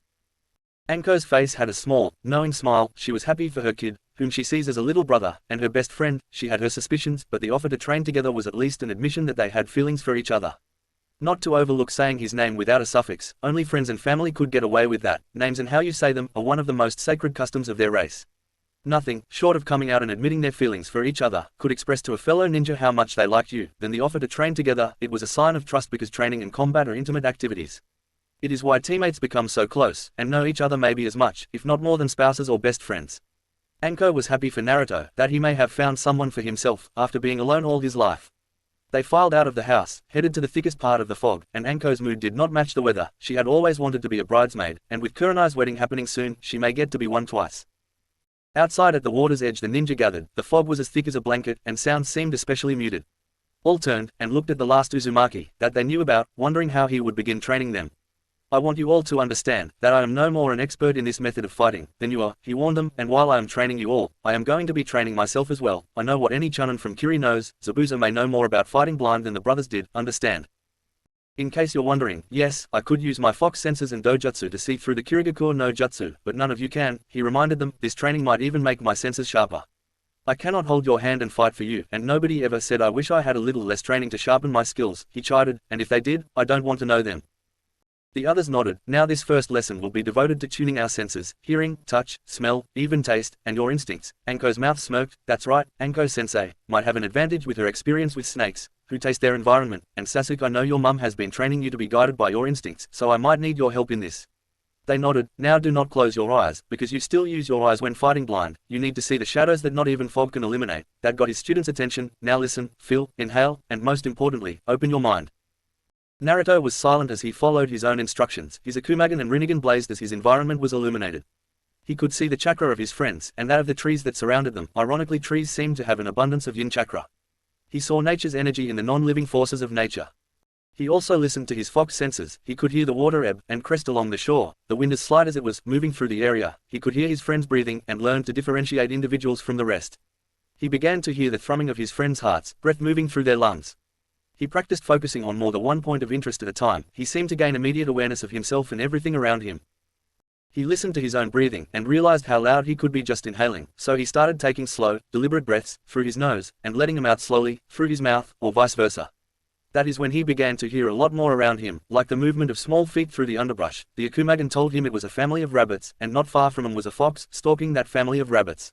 Anko's face had a small, knowing smile. She was happy for her kid, whom she sees as a little brother, and her best friend. She had her suspicions, but the offer to train together was at least an admission that they had feelings for each other. Not to overlook saying his name without a suffix, only friends and family could get away with that. Names and how you say them are one of the most sacred customs of their race. Nothing, short of coming out and admitting their feelings for each other, could express to a fellow ninja how much they liked you. Then the offer to train together, it was a sign of trust because training and combat are intimate activities. It is why teammates become so close, and know each other maybe as much, if not more than spouses or best friends. Anko was happy for Naruto, that he may have found someone for himself, after being alone all his life. They filed out of the house, headed to the thickest part of the fog, and Anko's mood did not match the weather. She had always wanted to be a bridesmaid, and with Kurenai's wedding happening soon, she may get to be one twice. Outside at the water's edge the ninja gathered. The fog was as thick as a blanket, and sounds seemed especially muted. All turned, and looked at the last Uzumaki, that they knew about, wondering how he would begin training them. I want you all to understand, that I am no more an expert in this method of fighting, than you are, he warned them, and while I am training you all, I am going to be training myself as well. I know what any Chunin from Kiri knows. Zabuza may know more about fighting blind than the brothers did, understand? In case you're wondering, yes, I could use my fox senses and dojutsu to see through the Kirigakure no jutsu, but none of you can, he reminded them. This training might even make my senses sharper. I cannot hold your hand and fight for you, and nobody ever said I wish I had a little less training to sharpen my skills, he chided, and if they did, I don't want to know them. The others nodded. Now this first lesson will be devoted to tuning our senses, hearing, touch, smell, even taste, and your instincts. Anko's mouth smirked. That's right, Anko-sensei might have an advantage with her experience with snakes, who taste their environment, and Sasuke, I know your mum has been training you to be guided by your instincts, so I might need your help in this. They nodded. Now do not close your eyes, because you still use your eyes when fighting blind. You need to see the shadows that not even fog can eliminate. That got his students' attention. Now listen, feel, inhale, and most importantly, open your mind. Naruto was silent as he followed his own instructions. His Akumagen and Rinnegan blazed as his environment was illuminated. He could see the chakra of his friends, and that of the trees that surrounded them. Ironically, trees seemed to have an abundance of yin chakra. He saw nature's energy in the non-living forces of nature. He also listened to his fox senses. He could hear the water ebb and crest along the shore, the wind as slight as it was, moving through the area. He could hear his friends breathing, and learned to differentiate individuals from the rest. He began to hear the thrumming of his friends' hearts, breath moving through their lungs. He practiced focusing on more than one point of interest at a time. He seemed to gain immediate awareness of himself and everything around him. He listened to his own breathing, and realized how loud he could be just inhaling, so he started taking slow, deliberate breaths, through his nose, and letting them out slowly, through his mouth, or vice versa. That is when he began to hear a lot more around him, like the movement of small feet through the underbrush. The Akumagan told him it was a family of rabbits, and not far from him was a fox, stalking that family of rabbits.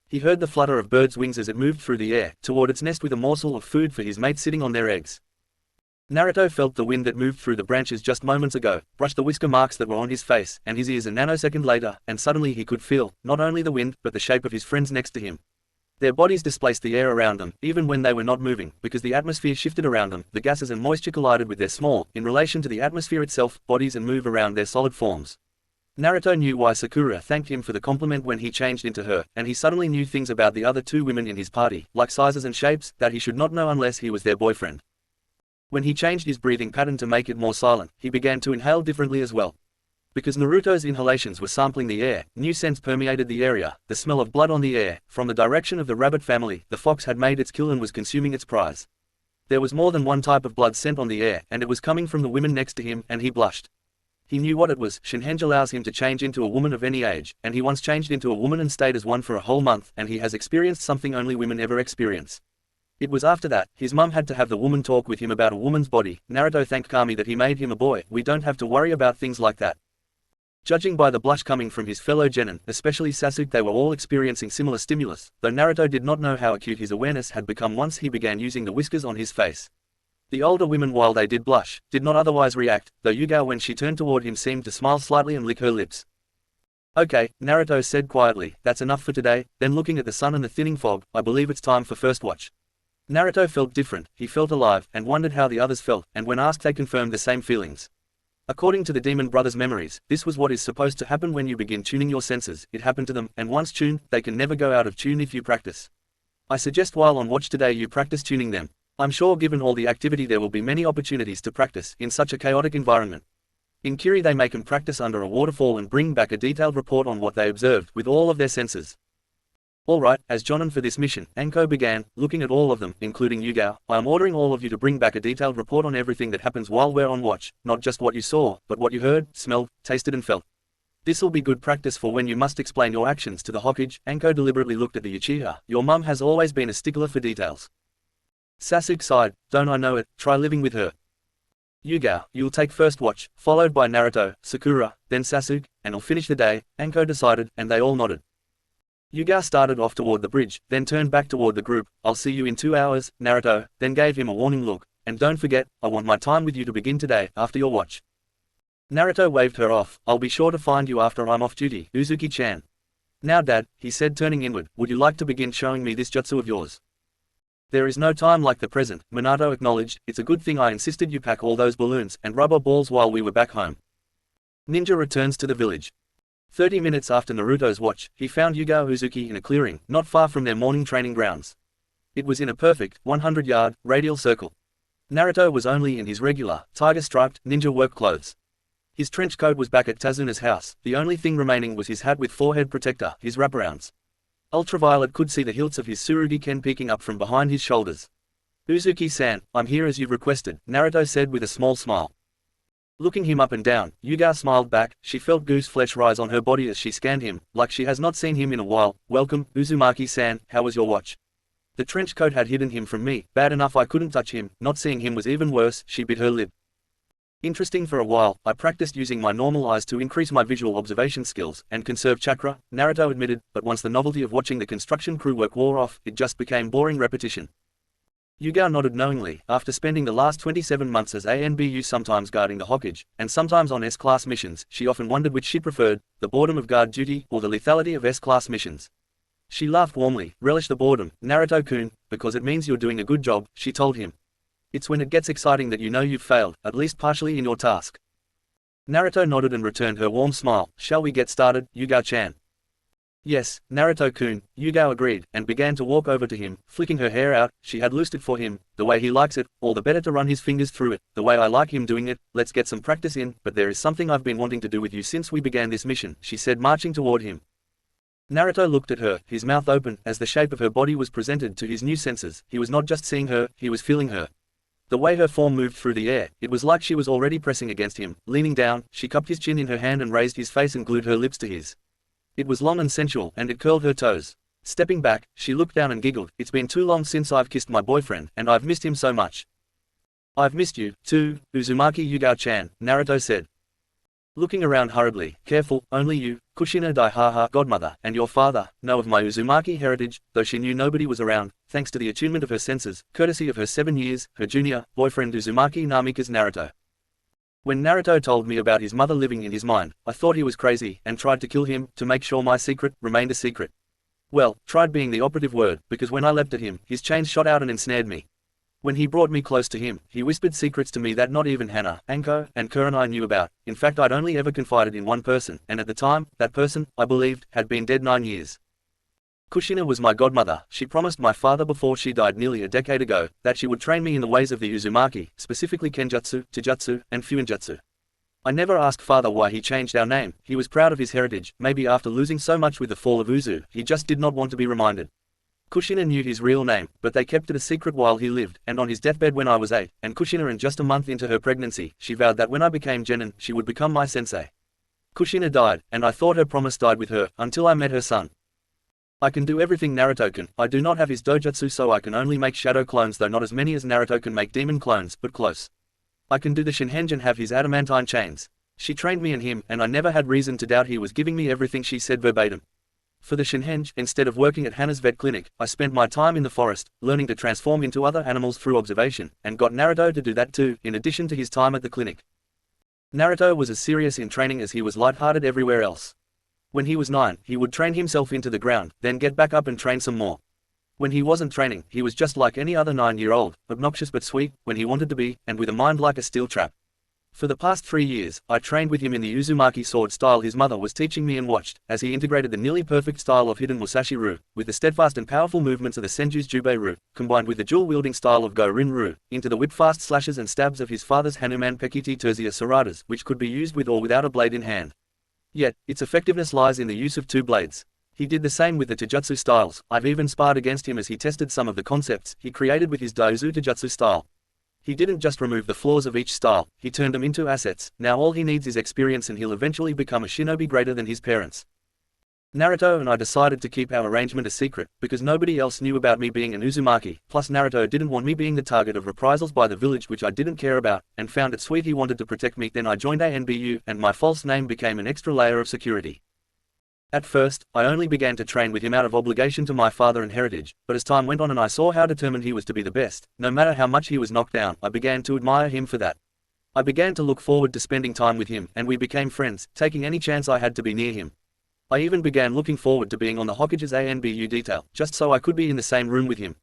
He heard the flutter of birds' wings as it moved through the air, toward its nest with a morsel of food for his mate sitting on their eggs. Naruto felt the wind that moved through the branches just moments ago, brushed the whisker marks that were on his face and his ears a nanosecond later, and suddenly he could feel, not only the wind, but the shape of his friends next to him. Their bodies displaced the air around them, even when they were not moving, because the atmosphere shifted around them, the gases and moisture collided with their small, in relation to the atmosphere itself, bodies and move around their solid forms. Naruto knew why Sakura thanked him for the compliment when he changed into her, and he suddenly knew things about the other two women in his party, like sizes and shapes, that he should not know unless he was their boyfriend. When he changed his breathing pattern to make it more silent, he began to inhale differently as well. Because Naruto's inhalations were sampling the air, new scents permeated the area, the smell of blood on the air, from the direction of the rabbit family. The fox had made its kill and was consuming its prize. There was more than one type of blood scent on the air, and it was coming from the women next to him, and he blushed. He knew what it was. Shinhenge allows him to change into a woman of any age, and he once changed into a woman and stayed as one for a whole month, and he has experienced something only women ever experience. It was after that, his mum had to have the woman talk with him about a woman's body. Naruto thanked Kami that he made him a boy. We don't have to worry about things like that. Judging by the blush coming from his fellow genin, especially Sasuke, they were all experiencing similar stimulus, though Naruto did not know how acute his awareness had become once he began using the whiskers on his face. The older women, while they did blush, did not otherwise react, though Yugao, when she turned toward him, seemed to smile slightly and lick her lips. Okay, Naruto said quietly, that's enough for today. Then looking at the sun and the thinning fog, I believe it's time for first watch. Naruto felt different, he felt alive, and wondered how the others felt, and when asked they confirmed the same feelings. According to the Demon Brothers' memories, this was what is supposed to happen when you begin tuning your senses. It happened to them, and once tuned, they can never go out of tune if you practice. I suggest while on watch today you practice tuning them. I'm sure given all the activity there will be many opportunities to practice in such a chaotic environment. In Kiri they make them practice under a waterfall and bring back a detailed report on what they observed with all of their senses. Alright, as Jonin for this mission, Anko began, looking at all of them, including Yugao, I am ordering all of you to bring back a detailed report on everything that happens while we're on watch, not just what you saw, but what you heard, smelled, tasted and felt. This'll be good practice for when you must explain your actions to the Hokage. Anko deliberately looked at the Uchiha. Your mum has always been a stickler for details. Sasuke sighed, don't I know it, try living with her. Yugao, you'll take first watch, followed by Naruto, Sakura, then Sasuke, and I'll finish the day, Anko decided, and they all nodded. Yugao started off toward the bridge, then turned back toward the group. I'll see you in 2 hours, Naruto, then gave him a warning look. And don't forget, I want my time with you to begin today, after your watch. Naruto waved her off. I'll be sure to find you after I'm off duty, Uzuki-chan. Now Dad, he said turning inward, would you like to begin showing me this jutsu of yours? There is no time like the present, Minato acknowledged. It's a good thing I insisted you pack all those balloons and rubber balls while we were back home. Ninja returns to the village. 30 minutes after Naruto's watch, he found Yugao Uzuki in a clearing, not far from their morning training grounds. It was in a perfect, 100-yard, radial circle. Naruto was only in his regular, tiger-striped, ninja work clothes. His trench coat was back at Tazuna's house. The only thing remaining was his hat with forehead protector, his wraparounds. Ultraviolet could see the hilts of his Tsurugi Ken peeking up from behind his shoulders. Uzuki-san, I'm here as you've requested, Naruto said with a small smile. Looking him up and down, Yugao smiled back. She felt goose flesh rise on her body as she scanned him, like she has not seen him in a while. Welcome, Uzumaki-san, how was your watch? The trench coat had hidden him from me, bad enough I couldn't touch him, not seeing him was even worse, she bit her lip. Interesting. For a while, I practiced using my normal eyes to increase my visual observation skills, and conserve chakra, Naruto admitted, but once the novelty of watching the construction crew work wore off, it just became boring repetition. Yugao nodded knowingly. After spending the last 27 months as ANBU, sometimes guarding the Hokage, and sometimes on S-class missions, she often wondered which she preferred, the boredom of guard duty, or the lethality of S-class missions. She laughed warmly. Relish the boredom, Naruto-kun, because it means you're doing a good job, she told him. It's when it gets exciting that you know you've failed, at least partially in your task. Naruto nodded and returned her warm smile. Shall we get started, Yugao-chan? Yes, Naruto-kun, Yugao agreed, and began to walk over to him, flicking her hair out. She had loosed it for him, the way he likes it, all the better to run his fingers through it, the way I like him doing it. Let's get some practice in, but there is something I've been wanting to do with you since we began this mission, she said, marching toward him. Naruto looked at her, his mouth open, as the shape of her body was presented to his new senses. He was not just seeing her, he was feeling her. The way her form moved through the air, it was like she was already pressing against him. Leaning down, she cupped his chin in her hand and raised his face and glued her lips to his. It was long and sensual, and it curled her toes. Stepping back, she looked down and giggled. It's been too long since I've kissed my boyfriend, and I've missed him so much. I've missed you, too, Uzumaki Yugao-chan, Naruto said. Looking around hurriedly, careful, only you, Kushina Daihaha, godmother, and your father, know of my Uzumaki heritage, though she knew nobody was around, thanks to the attunement of her senses, courtesy of her 7 years, her junior, boyfriend Uzumaki Namikaze Naruto. When Naruto told me about his mother living in his mind, I thought he was crazy, and tried to kill him, to make sure my secret remained a secret. Well, tried being the operative word, because when I leapt at him, his chains shot out and ensnared me. When he brought me close to him, he whispered secrets to me that not even Henna, Anko, and Kurenai knew about. In fact, I'd only ever confided in one person, and at the time, that person, I believed, had been dead 9 years. Kushina was my godmother. She promised my father before she died nearly a decade ago, that she would train me in the ways of the Uzumaki, specifically Kenjutsu, Taijutsu, and Fuinjutsu. I never asked father why he changed our name. He was proud of his heritage, maybe after losing so much with the fall of Uzu, he just did not want to be reminded. Kushina knew his real name, but they kept it a secret while he lived, and on his deathbed when I was 8, and Kushina and just a month into her pregnancy, she vowed that when I became genin, she would become my sensei. Kushina died, and I thought her promise died with her, until I met her son. I can do everything Naruto can. I do not have his dojutsu, so I can only make shadow clones, though not as many as Naruto can make demon clones, but close. I can do the Shinhenge and have his adamantine chains. She trained me and him, and I never had reason to doubt he was giving me everything she said verbatim. For the Shinhenge, instead of working at Hana's vet clinic, I spent my time in the forest, learning to transform into other animals through observation, and got Naruto to do that too, in addition to his time at the clinic. Naruto was as serious in training as he was light-hearted everywhere else. When he was 9, he would train himself into the ground, then get back up and train some more. When he wasn't training, he was just like any other 9-year-old, obnoxious but sweet, when he wanted to be, and with a mind like a steel trap. For the past 3 years, I trained with him in the Uzumaki sword style his mother was teaching me and watched, as he integrated the nearly perfect style of hidden Musashi-ryu, with the steadfast and powerful movements of the Senju's Jubei-ryu, combined with the dual-wielding style of Go-Rin-ryu, into the whip-fast slashes and stabs of his father's Hanuman Pekiti Terzia Saradas, which could be used with or without a blade in hand. Yet, its effectiveness lies in the use of 2 blades. He did the same with the Taijutsu styles. I've even sparred against him as he tested some of the concepts he created with his Daizu Taijutsu style. He didn't just remove the flaws of each style, he turned them into assets. Now all he needs is experience and he'll eventually become a shinobi greater than his parents. Naruto and I decided to keep our arrangement a secret, because nobody else knew about me being an Uzumaki, plus Naruto didn't want me being the target of reprisals by the village, which I didn't care about, and found it sweet he wanted to protect me. Then I joined ANBU, and my false name became an extra layer of security. At first, I only began to train with him out of obligation to my father and heritage, but as time went on and I saw how determined he was to be the best, no matter how much he was knocked down, I began to admire him for that. I began to look forward to spending time with him, and we became friends, taking any chance I had to be near him. I even began looking forward to being on the Hokage's ANBU detail, just so I could be in the same room with him.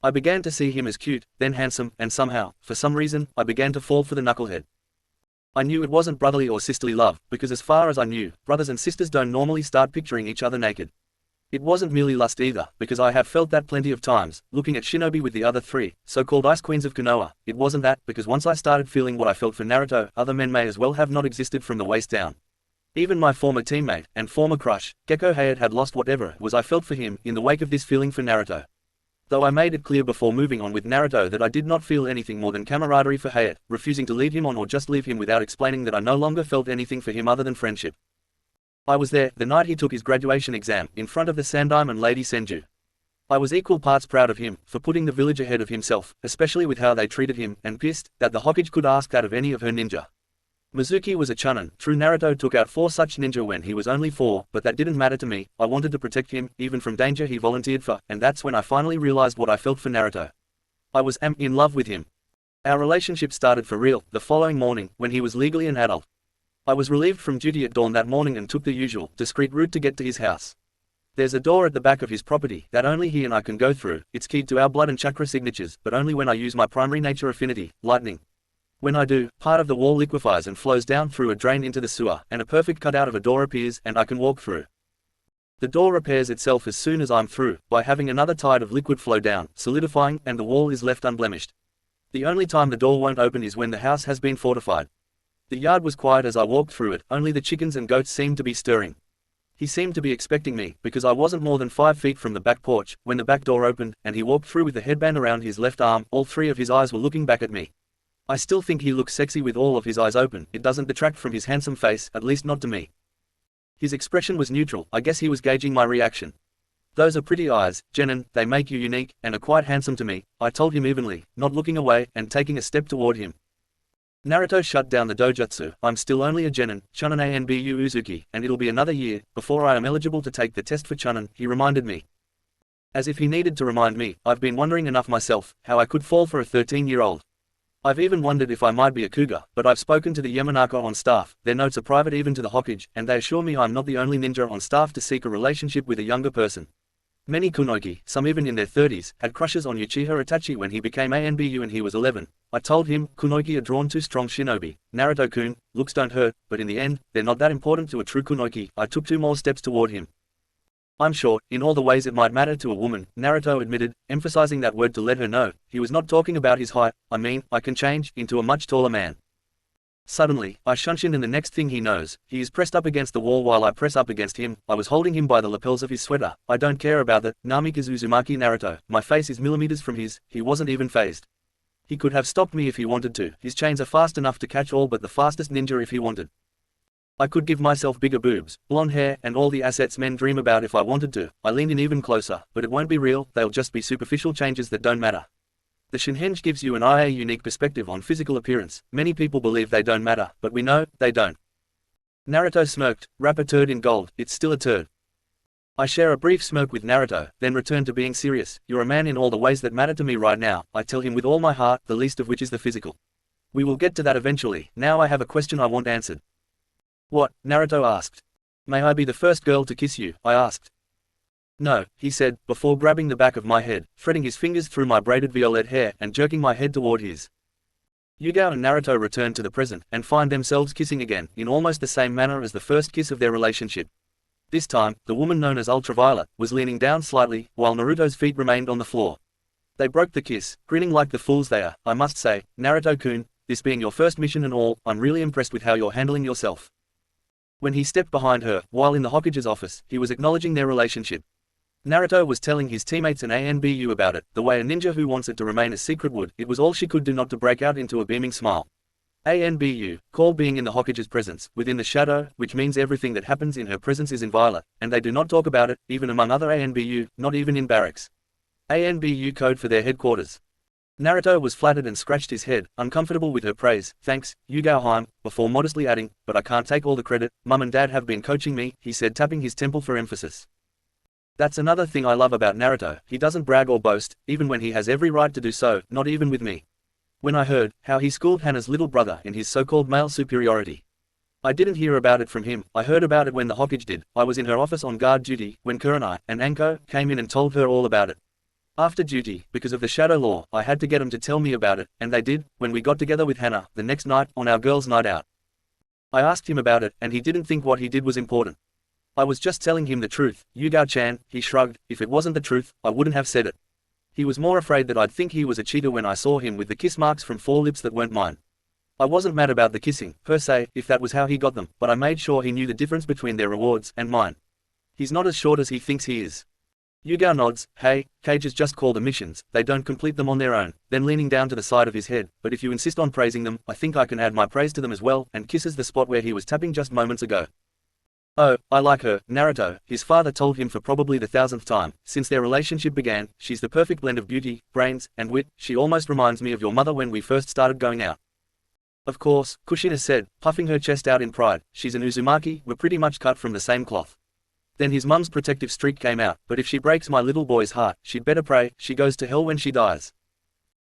I began to see him as cute, then handsome, and somehow, for some reason, I began to fall for the knucklehead. I knew it wasn't brotherly or sisterly love, because as far as I knew, brothers and sisters don't normally start picturing each other naked. It wasn't merely lust either, because I have felt that plenty of times, looking at Shinobi with the other 3, so-called Ice Queens of Konoha. It wasn't that, because once I started feeling what I felt for Naruto, other men may as well have not existed from the waist down. Even my former teammate, and former crush, Gekko Hayate had lost whatever it was I felt for him, in the wake of this feeling for Naruto. Though I made it clear before moving on with Naruto that I did not feel anything more than camaraderie for Hayate, refusing to lead him on or just leave him without explaining that I no longer felt anything for him other than friendship. I was there, the night he took his graduation exam, in front of the Sandaime and Lady Senju. I was equal parts proud of him, for putting the village ahead of himself, especially with how they treated him, and pissed, that the Hokage could ask that of any of her ninja. Mizuki was a chunin. True, Naruto took out 4 such ninja when he was only 4, but that didn't matter to me. I wanted to protect him, even from danger he volunteered for, and that's when I finally realized what I felt for Naruto. I was in love with him. Our relationship started for real, the following morning, when he was legally an adult. I was relieved from duty at dawn that morning and took the usual, discreet route to get to his house. There's a door at the back of his property, that only he and I can go through. It's keyed to our blood and chakra signatures, but only when I use my primary nature affinity, lightning. When I do, part of the wall liquefies and flows down through a drain into the sewer, and a perfect cutout of a door appears, and I can walk through. The door repairs itself as soon as I'm through, by having another tide of liquid flow down, solidifying, and the wall is left unblemished. The only time the door won't open is when the house has been fortified. The yard was quiet as I walked through it, only the chickens and goats seemed to be stirring. He seemed to be expecting me, because I wasn't more than 5 feet from the back porch, when the back door opened, and he walked through with the headband around his left arm. All 3 of his eyes were looking back at me. I still think he looks sexy with all of his eyes open. It doesn't detract from his handsome face, at least not to me. His expression was neutral. I guess he was gauging my reaction. Those are pretty eyes, Genin, they make you unique, and are quite handsome to me, I told him evenly, not looking away, and taking a step toward him. Naruto shut down the dojutsu. I'm still only a Genin, Chunin Anbu Uzuki, and it'll be another year, before I am eligible to take the test for Chunin, he reminded me. As if he needed to remind me, I've been wondering enough myself, how I could fall for a 13-year-old. I've even wondered if I might be a cougar, but I've spoken to the Yamanaka on staff, their notes are private even to the Hokage, and they assure me I'm not the only ninja on staff to seek a relationship with a younger person. Many kunoichi, some even in their 30s, had crushes on Uchiha Itachi when he became Anbu and he was 11. I told him, kunoichi are drawn to strong shinobi. Naruto-kun, looks don't hurt, but in the end, they're not that important to a true kunoichi. I took 2 more steps toward him. I'm sure, in all the ways it might matter to a woman, Naruto admitted, emphasizing that word to let her know, he was not talking about his height, I mean, I can change into a much taller man. Suddenly, I shunshin and the next thing he knows, he is pressed up against the wall while I press up against him. I was holding him by the lapels of his sweater. I don't care about that, Namikaze Uzumaki Naruto, my face is millimeters from his, he wasn't even fazed. He could have stopped me if he wanted to, his chains are fast enough to catch all but the fastest ninja if he wanted. I could give myself bigger boobs, blonde hair, and all the assets men dream about if I wanted to. I leaned in even closer, but it won't be real, they'll just be superficial changes that don't matter. The Shinhenge gives you an IA unique perspective on physical appearance. Many people believe they don't matter, but we know, they don't. Naruto smirked, wrap a turd in gold, it's still a turd. I share a brief smirk with Naruto, then return to being serious. You're a man in all the ways that matter to me right now, I tell him with all my heart, the least of which is the physical. We will get to that eventually, now I have a question I want answered. What? Naruto asked. May I be the first girl to kiss you? I asked. No, he said, before grabbing the back of my head, threading his fingers through my braided violet hair and jerking my head toward his. Yugao and Naruto return to the present, and find themselves kissing again, in almost the same manner as the first kiss of their relationship. This time, the woman known as Ultraviolet, was leaning down slightly, while Naruto's feet remained on the floor. They broke the kiss, grinning like the fools they are. I must say, Naruto-kun, this being your first mission and all, I'm really impressed with how you're handling yourself. When he stepped behind her, while in the Hokage's office, he was acknowledging their relationship. Naruto was telling his teammates and Anbu about it, the way a ninja who wants it to remain a secret would. It was all she could do not to break out into a beaming smile. Anbu, called being in the Hokage's presence, within the shadow, which means everything that happens in her presence is inviolate, and they do not talk about it, even among other Anbu, not even in barracks. Anbu code for their headquarters. Naruto was flattered and scratched his head, uncomfortable with her praise. Thanks, Yugao-heim, before modestly adding, but I can't take all the credit, Mum and Dad have been coaching me, he said, tapping his temple for emphasis. That's another thing I love about Naruto, he doesn't brag or boast, even when he has every right to do so, not even with me. When I heard how he schooled Hana's little brother in his so-called male superiority. I didn't hear about it from him, I heard about it when the Hokage did. I was in her office on guard duty, when Kurenai and Anko came in and told her all about it. After duty, because of the shadow law, I had to get them to tell me about it, and they did, when we got together with Henna, the next night, on our girls' night out. I asked him about it, and he didn't think what he did was important. I was just telling him the truth, Yugao-chan, he shrugged, if it wasn't the truth, I wouldn't have said it. He was more afraid that I'd think he was a cheater when I saw him with the kiss marks from 4 lips that weren't mine. I wasn't mad about the kissing, per se, if that was how he got them, but I made sure he knew the difference between their rewards and mine. He's not as short as he thinks he is. Yugao nods, hey, cages just call them missions, they don't complete them on their own, then leaning down to the side of his head, but if you insist on praising them, I think I can add my praise to them as well, and kisses the spot where he was tapping just moments ago. Oh, I like her, Naruto, his father told him for probably the 1000th time, since their relationship began. She's the perfect blend of beauty, brains, and wit, she almost reminds me of your mother when we first started going out. Of course, Kushina said, puffing her chest out in pride, she's an Uzumaki, we're pretty much cut from the same cloth. Then his mum's protective streak came out, but if she breaks my little boy's heart, she'd better pray, she goes to hell when she dies.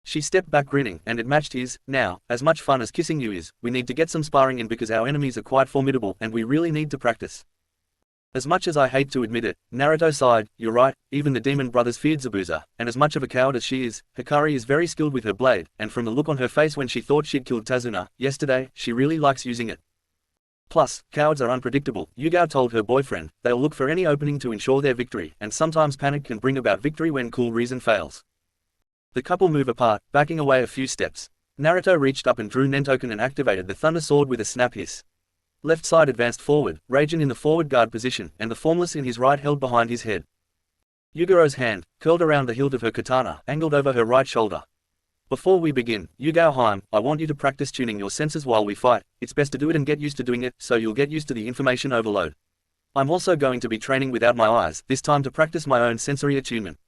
She stepped back grinning, and it matched his. Now, as much fun as kissing you is, we need to get some sparring in because our enemies are quite formidable and we really need to practice. As much as I hate to admit it, Naruto sighed, you're right, even the demon brothers feared Zabuza, and as much of a coward as she is, Hikari is very skilled with her blade, and from the look on her face when she thought she'd killed Tazuna yesterday, she really likes using it. Plus, cowards are unpredictable, Yugao told her boyfriend, they'll look for any opening to ensure their victory, and sometimes panic can bring about victory when cool reason fails. The couple move apart, backing away a few steps. Naruto reached up and drew Nentoken and activated the Thunder Sword with a snap hiss. Left side advanced forward, Raijin in the forward guard position, and the formless in his right held behind his head. Yugaro's hand, curled around the hilt of her katana, angled over her right shoulder. Before we begin, Yugao-heim, I want you to practice tuning your senses while we fight. It's best to do it and get used to doing it, so you'll get used to the information overload. I'm also going to be training without my eyes, this time to practice my own sensory attunement.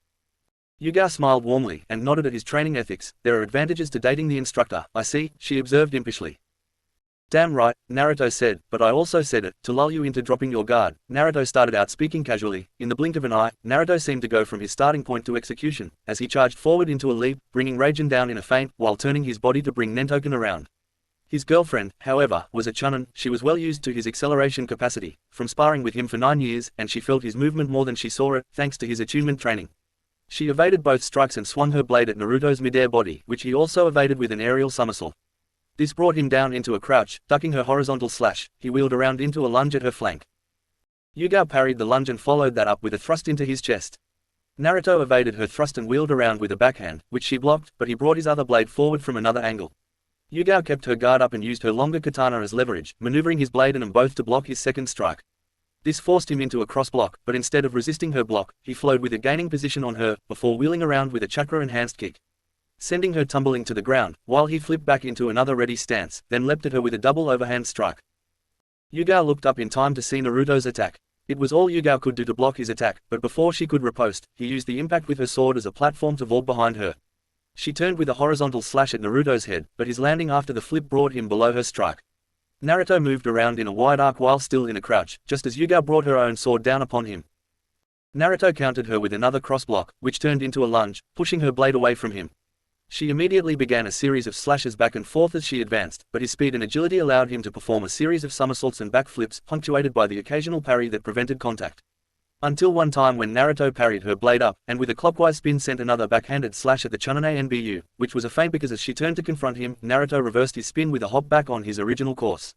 Yuga smiled warmly and nodded at his training ethics. There are advantages to dating the instructor, I see, she observed impishly. Damn right, Naruto said, but I also said it, to lull you into dropping your guard. Naruto started out speaking casually. In the blink of an eye, Naruto seemed to go from his starting point to execution, as he charged forward into a leap, bringing Raijin down in a feint, while turning his body to bring Nentoken around. His girlfriend, however, was a chunin. She was well used to his acceleration capacity, from sparring with him for 9 years, and she felt his movement more than she saw it, thanks to his attunement training. She evaded both strikes and swung her blade at Naruto's midair body, which he also evaded with an aerial somersault. This brought him down into a crouch, ducking her horizontal slash. He wheeled around into a lunge at her flank. Yuga parried the lunge and followed that up with a thrust into his chest. Naruto evaded her thrust and wheeled around with a backhand, which she blocked, but he brought his other blade forward from another angle. Yuga kept her guard up and used her longer katana as leverage, maneuvering his blade and them both to block his second strike. This forced him into a cross block, but instead of resisting her block, he flowed with it, gaining position on her, before wheeling around with a chakra-enhanced kick, sending her tumbling to the ground, while he flipped back into another ready stance, then leapt at her with a double overhand strike. Yuga looked up in time to see Naruto's attack. It was all Yuga could do to block his attack, but before she could riposte, he used the impact with her sword as a platform to vault behind her. She turned with a horizontal slash at Naruto's head, but his landing after the flip brought him below her strike. Naruto moved around in a wide arc while still in a crouch, just as Yuga brought her own sword down upon him. Naruto countered her with another cross block, which turned into a lunge, pushing her blade away from him. She immediately began a series of slashes back and forth as she advanced, but his speed and agility allowed him to perform a series of somersaults and backflips, punctuated by the occasional parry that prevented contact. Until one time when Naruto parried her blade up, and with a clockwise spin sent another backhanded slash at the Chunine NBU, which was a feint because as she turned to confront him, Naruto reversed his spin with a hop back on his original course.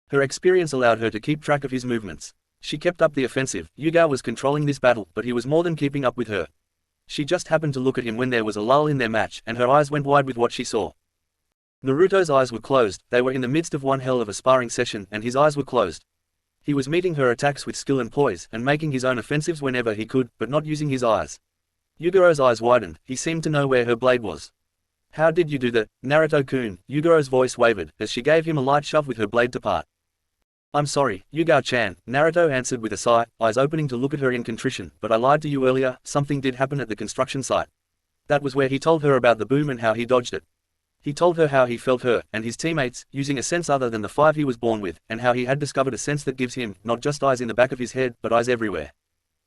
Her experience allowed her to keep track of his movements. She kept up the offensive. Yuga was controlling this battle, but he was more than keeping up with her. She just happened to look at him when there was a lull in their match, and her eyes went wide with what she saw. Naruto's eyes were closed. They were in the midst of one hell of a sparring session, and his eyes were closed. He was meeting her attacks with skill and poise, and making his own offensives whenever he could, but not using his eyes. Yugaro's eyes widened. He seemed to know where her blade was. How did you do that, Naruto-kun? Yugaro's voice wavered, as she gave him a light shove with her blade to part. I'm sorry, Yuga-chan, Naruto answered with a sigh, eyes opening to look at her in contrition, but I lied to you earlier. Something did happen at the construction site. That was where he told her about the boom and how he dodged it. He told her how he felt her, and his teammates, using a sense other than the 5 he was born with, and how he had discovered a sense that gives him, not just eyes in the back of his head, but eyes everywhere.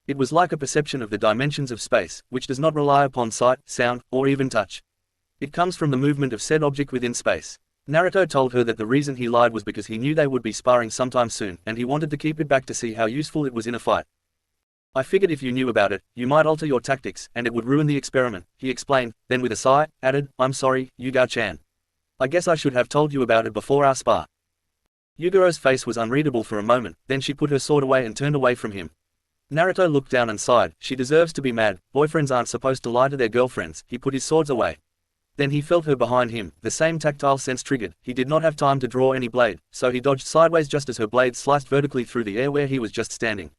It was like a perception of the dimensions of space, which does not rely upon sight, sound, or even touch. It comes from the movement of said object within space. Naruto told her that the reason he lied was because he knew they would be sparring sometime soon, and he wanted to keep it back to see how useful it was in a fight. I figured if you knew about it, you might alter your tactics, and it would ruin the experiment, he explained, then with a sigh, added, I'm sorry, Yuga-chan. I guess I should have told you about it before our spar. Yugaro's face was unreadable for a moment, then she put her sword away and turned away from him. Naruto looked down and sighed. She deserves to be mad. Boyfriends aren't supposed to lie to their girlfriends. He put his swords away. Then he felt her behind him, the same tactile sense triggered. He did not have time to draw any blade, so he dodged sideways just as her blade sliced vertically through the air where he was just standing.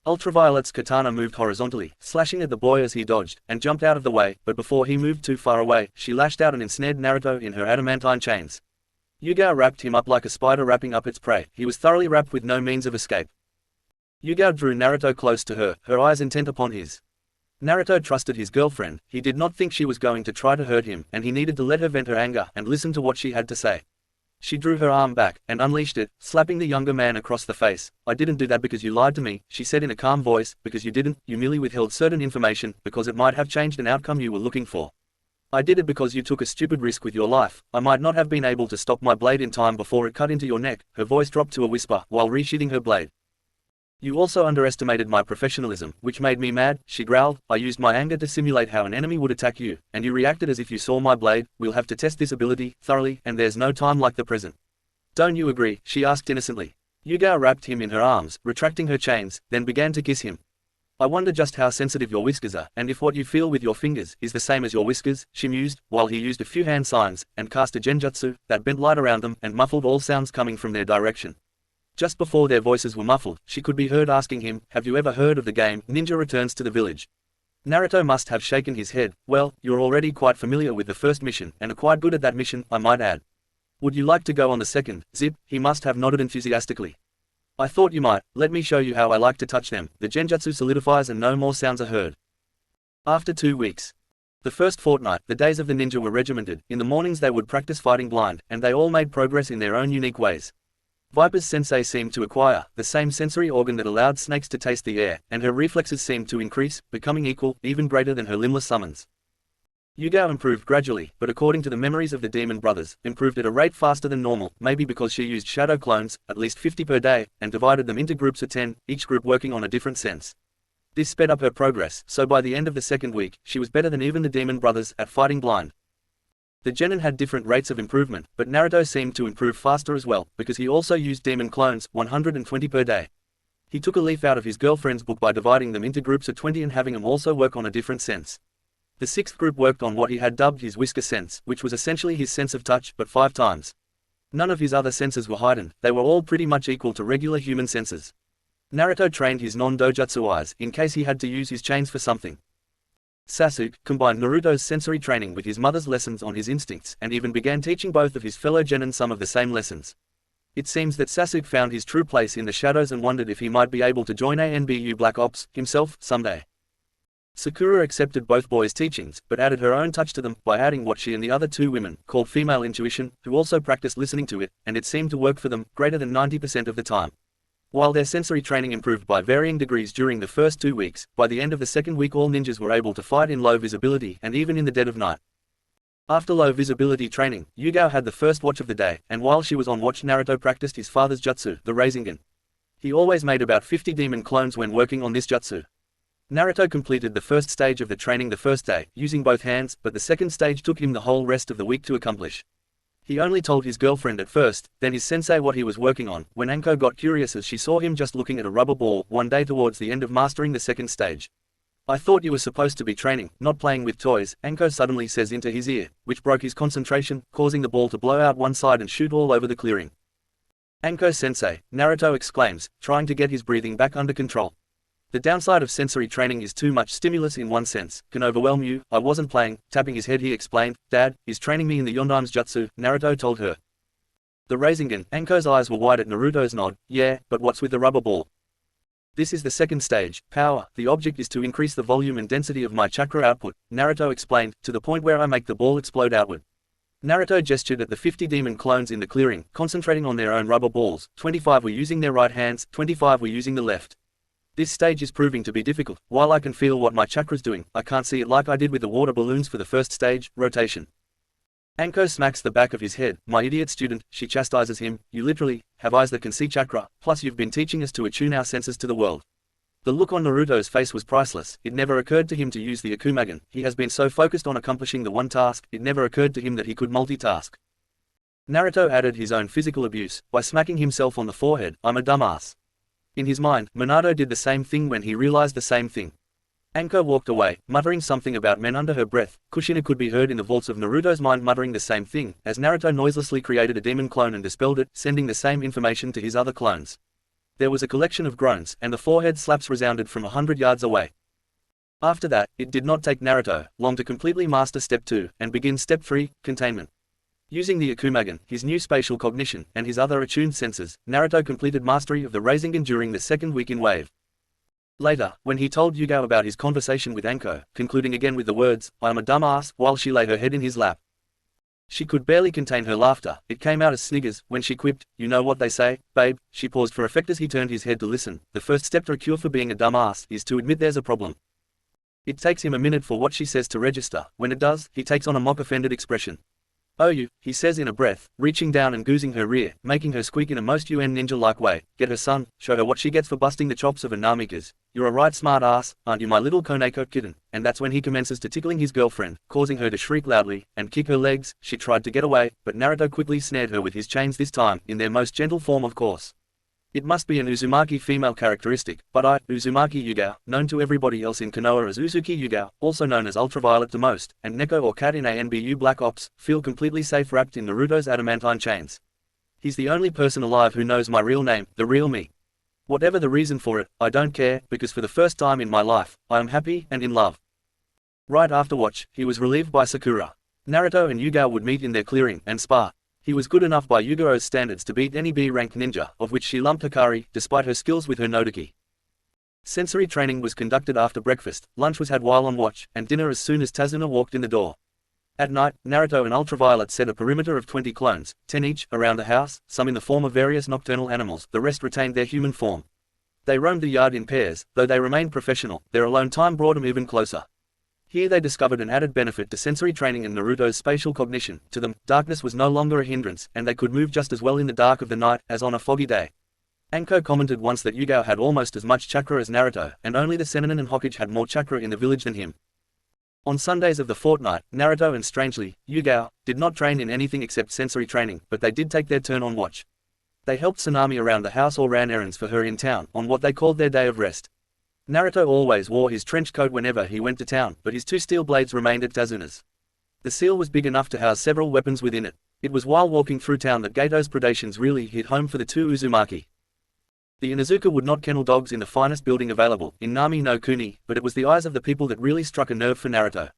Ultraviolet's katana moved horizontally, slashing at the boy as he dodged, and jumped out of the way, but before he moved too far away, she lashed out and ensnared Naruto in her adamantine chains. Yuga wrapped him up like a spider wrapping up its prey. He was thoroughly wrapped with no means of escape. Yuga drew Naruto close to her, her eyes intent upon his. Naruto trusted his girlfriend. He did not think she was going to try to hurt him, and he needed to let her vent her anger and listen to what she had to say. She drew her arm back, and unleashed it, slapping the younger man across the face. I didn't do that because you lied to me, she said in a calm voice, because you didn't, you merely withheld certain information, because it might have changed an outcome you were looking for. I did it because you took a stupid risk with your life. I might not have been able to stop my blade in time before it cut into your neck. Her voice dropped to a whisper, while resheathing her blade. You also underestimated my professionalism, which made me mad, she growled. I used my anger to simulate how an enemy would attack you, and you reacted as if you saw my blade. We'll have to test this ability, thoroughly, and there's no time like the present. Don't you agree? She asked innocently. Yuga wrapped him in her arms, retracting her chains, then began to kiss him. I wonder just how sensitive your whiskers are, and if what you feel with your fingers is the same as your whiskers, she mused, while he used a few hand signs, and cast a genjutsu, that bent light around them, and muffled all sounds coming from their direction. Just before their voices were muffled, she could be heard asking him, have you ever heard of the game, Ninja Returns to the Village? Naruto must have shaken his head. Well, you're already quite familiar with the first mission, and are quite good at that mission, I might add. Would you like to go on the second? Zip, he must have nodded enthusiastically. I thought you might. Let me show you how I like to touch them. The genjutsu solidifies and no more sounds are heard. After 2 weeks. The first fortnight, the days of the ninja were regimented. In the mornings they would practice fighting blind, and they all made progress in their own unique ways. Viper's sensei seemed to acquire the same sensory organ that allowed snakes to taste the air, and her reflexes seemed to increase, becoming equal, even greater than her limbless summons. Yugao improved gradually, but according to the memories of the demon brothers, improved at a rate faster than normal, maybe because she used shadow clones, at least 50 per day, and divided them into groups of 10, each group working on a different sense. This sped up her progress, so by the end of the second week, she was better than even the demon brothers at fighting blind. The genin had different rates of improvement, but Naruto seemed to improve faster as well, because he also used demon clones, 120 per day. He took a leaf out of his girlfriend's book by dividing them into groups of 20 and having them also work on a different sense. The sixth group worked on what he had dubbed his whisker sense, which was essentially his sense of touch, but 5 times. None of his other senses were heightened, they were all pretty much equal to regular human senses. Naruto trained his non-dojutsu eyes, in case he had to use his chains for something. Sasuke combined Naruto's sensory training with his mother's lessons on his instincts, and even began teaching both of his fellow genin some of the same lessons. It seems that Sasuke found his true place in the shadows and wondered if he might be able to join ANBU Black Ops himself someday. Sakura accepted both boys' teachings, but added her own touch to them by adding what she and the other 2 women called female intuition, who also practiced listening to it, and it seemed to work for them greater than 90% of the time. While their sensory training improved by varying degrees during the first 2 weeks, by the end of the second week all ninjas were able to fight in low visibility and even in the dead of night. After low visibility training, Yugao had the first watch of the day, and while she was on watch Naruto practiced his father's jutsu, the rasengan. He always made about 50 demon clones when working on this jutsu. Naruto completed the first stage of the training the first day, using both hands, but the second stage took him the whole rest of the week to accomplish. He only told his girlfriend at first, then his sensei what he was working on, when Anko got curious as she saw him just looking at a rubber ball one day towards the end of mastering the second stage. I thought you were supposed to be training, not playing with toys, Anko suddenly says into his ear, which broke his concentration, causing the ball to blow out one side and shoot all over the clearing. Anko-sensei, Naruto exclaims, trying to get his breathing back under control. The downside of sensory training is too much stimulus in one sense, can overwhelm you. I wasn't playing. Tapping his head he explained, Dad, is training me in the Yondaim's jutsu, Naruto told her. The rasengan, Anko's eyes were wide at Naruto's nod, yeah, but what's with the rubber ball? This is the second stage, power. The object is to increase the volume and density of my chakra output, Naruto explained, to the point where I make the ball explode outward. Naruto gestured at the 50 demon clones in the clearing, concentrating on their own rubber balls. 25 were using their right hands, 25 were using the left. This stage is proving to be difficult. While I can feel what my chakra's doing, I can't see it like I did with the water balloons for the first stage, rotation. Anko smacks the back of his head. My idiot student, she chastises him, you literally have eyes that can see chakra, plus you've been teaching us to attune our senses to the world. The look on Naruto's face was priceless. It never occurred to him to use the Akumagen. He has been so focused on accomplishing the one task, it never occurred to him that he could multitask. Naruto added his own physical abuse by smacking himself on the forehead. I'm a dumbass. In his mind, Minato did the same thing when he realized the same thing. Anko walked away, muttering something about men under her breath. Kushina could be heard in the vaults of Naruto's mind muttering the same thing, as Naruto noiselessly created a demon clone and dispelled it, sending the same information to his other clones. There was a collection of groans, and the forehead slaps resounded from 100 yards away. After that, it did not take Naruto long to completely master Step 2, and begin Step 3, Containment. Using the Akumagen, his new spatial cognition, and his other attuned senses, Naruto completed mastery of the rasengan during the second week in Wave. Later, when he told Yugao about his conversation with Anko, concluding again with the words, I am a dumbass, while she lay her head in his lap. She could barely contain her laughter. It came out as sniggers, when she quipped, you know what they say, babe. She paused for effect as he turned his head to listen. The first step to a cure for being a dumbass is to admit there's a problem. It takes him a minute for what she says to register. When it does, he takes on a mock-offended expression. Oh you, he says in a breath, reaching down and goozing her rear, making her squeak in a most UN ninja-like way. Get her son, show her what she gets for busting the chops of a Namikas. You're a right smart ass, aren't you my little Koneko kitten? And that's when he commences to tickling his girlfriend, causing her to shriek loudly, and kick her legs. She tried to get away, but Naruto quickly snared her with his chains this time, in their most gentle form of course. It must be an Uzumaki female characteristic, but I, Uzumaki Yugao, known to everybody else in Konoha as Uzuki Yugao, also known as Ultraviolet the most, and Neko or Cat in ANBU Black Ops, feel completely safe wrapped in Naruto's adamantine chains. He's the only person alive who knows my real name, the real me. Whatever the reason for it, I don't care, because for the first time in my life, I am happy and in love. Right after watch, he was relieved by Sakura. Naruto and Yugao would meet in their clearing and spar. He was good enough by Yuguro's standards to beat any B-rank ninja, of which she lumped Hikari, despite her skills with her Nodoki. Sensory training was conducted after breakfast, lunch was had while on watch, and dinner as soon as Tazuna walked in the door. At night, Naruto and Ultraviolet set a perimeter of 20 clones, 10 each, around the house, some in the form of various nocturnal animals, the rest retained their human form. They roamed the yard in pairs, though they remained professional, their alone time brought them even closer. Here they discovered an added benefit to sensory training and Naruto's spatial cognition. To them, darkness was no longer a hindrance, and they could move just as well in the dark of the night as on a foggy day. Anko commented once that Yugao had almost as much chakra as Naruto, and only the Sennin and Hokage had more chakra in the village than him. On Sundays of the fortnight, Naruto and strangely, Yugao, did not train in anything except sensory training, but they did take their turn on watch. They helped Tsunami around the house or ran errands for her in town, on what they called their day of rest. Naruto always wore his trench coat whenever he went to town, but his 2 steel blades remained at Tazuna's. The seal was big enough to house several weapons within it. It was while walking through town that Gato's predations really hit home for the 2 Uzumaki. The Inuzuka would not kennel dogs in the finest building available, in Nami no Kuni, but it was the eyes of the people that really struck a nerve for Naruto.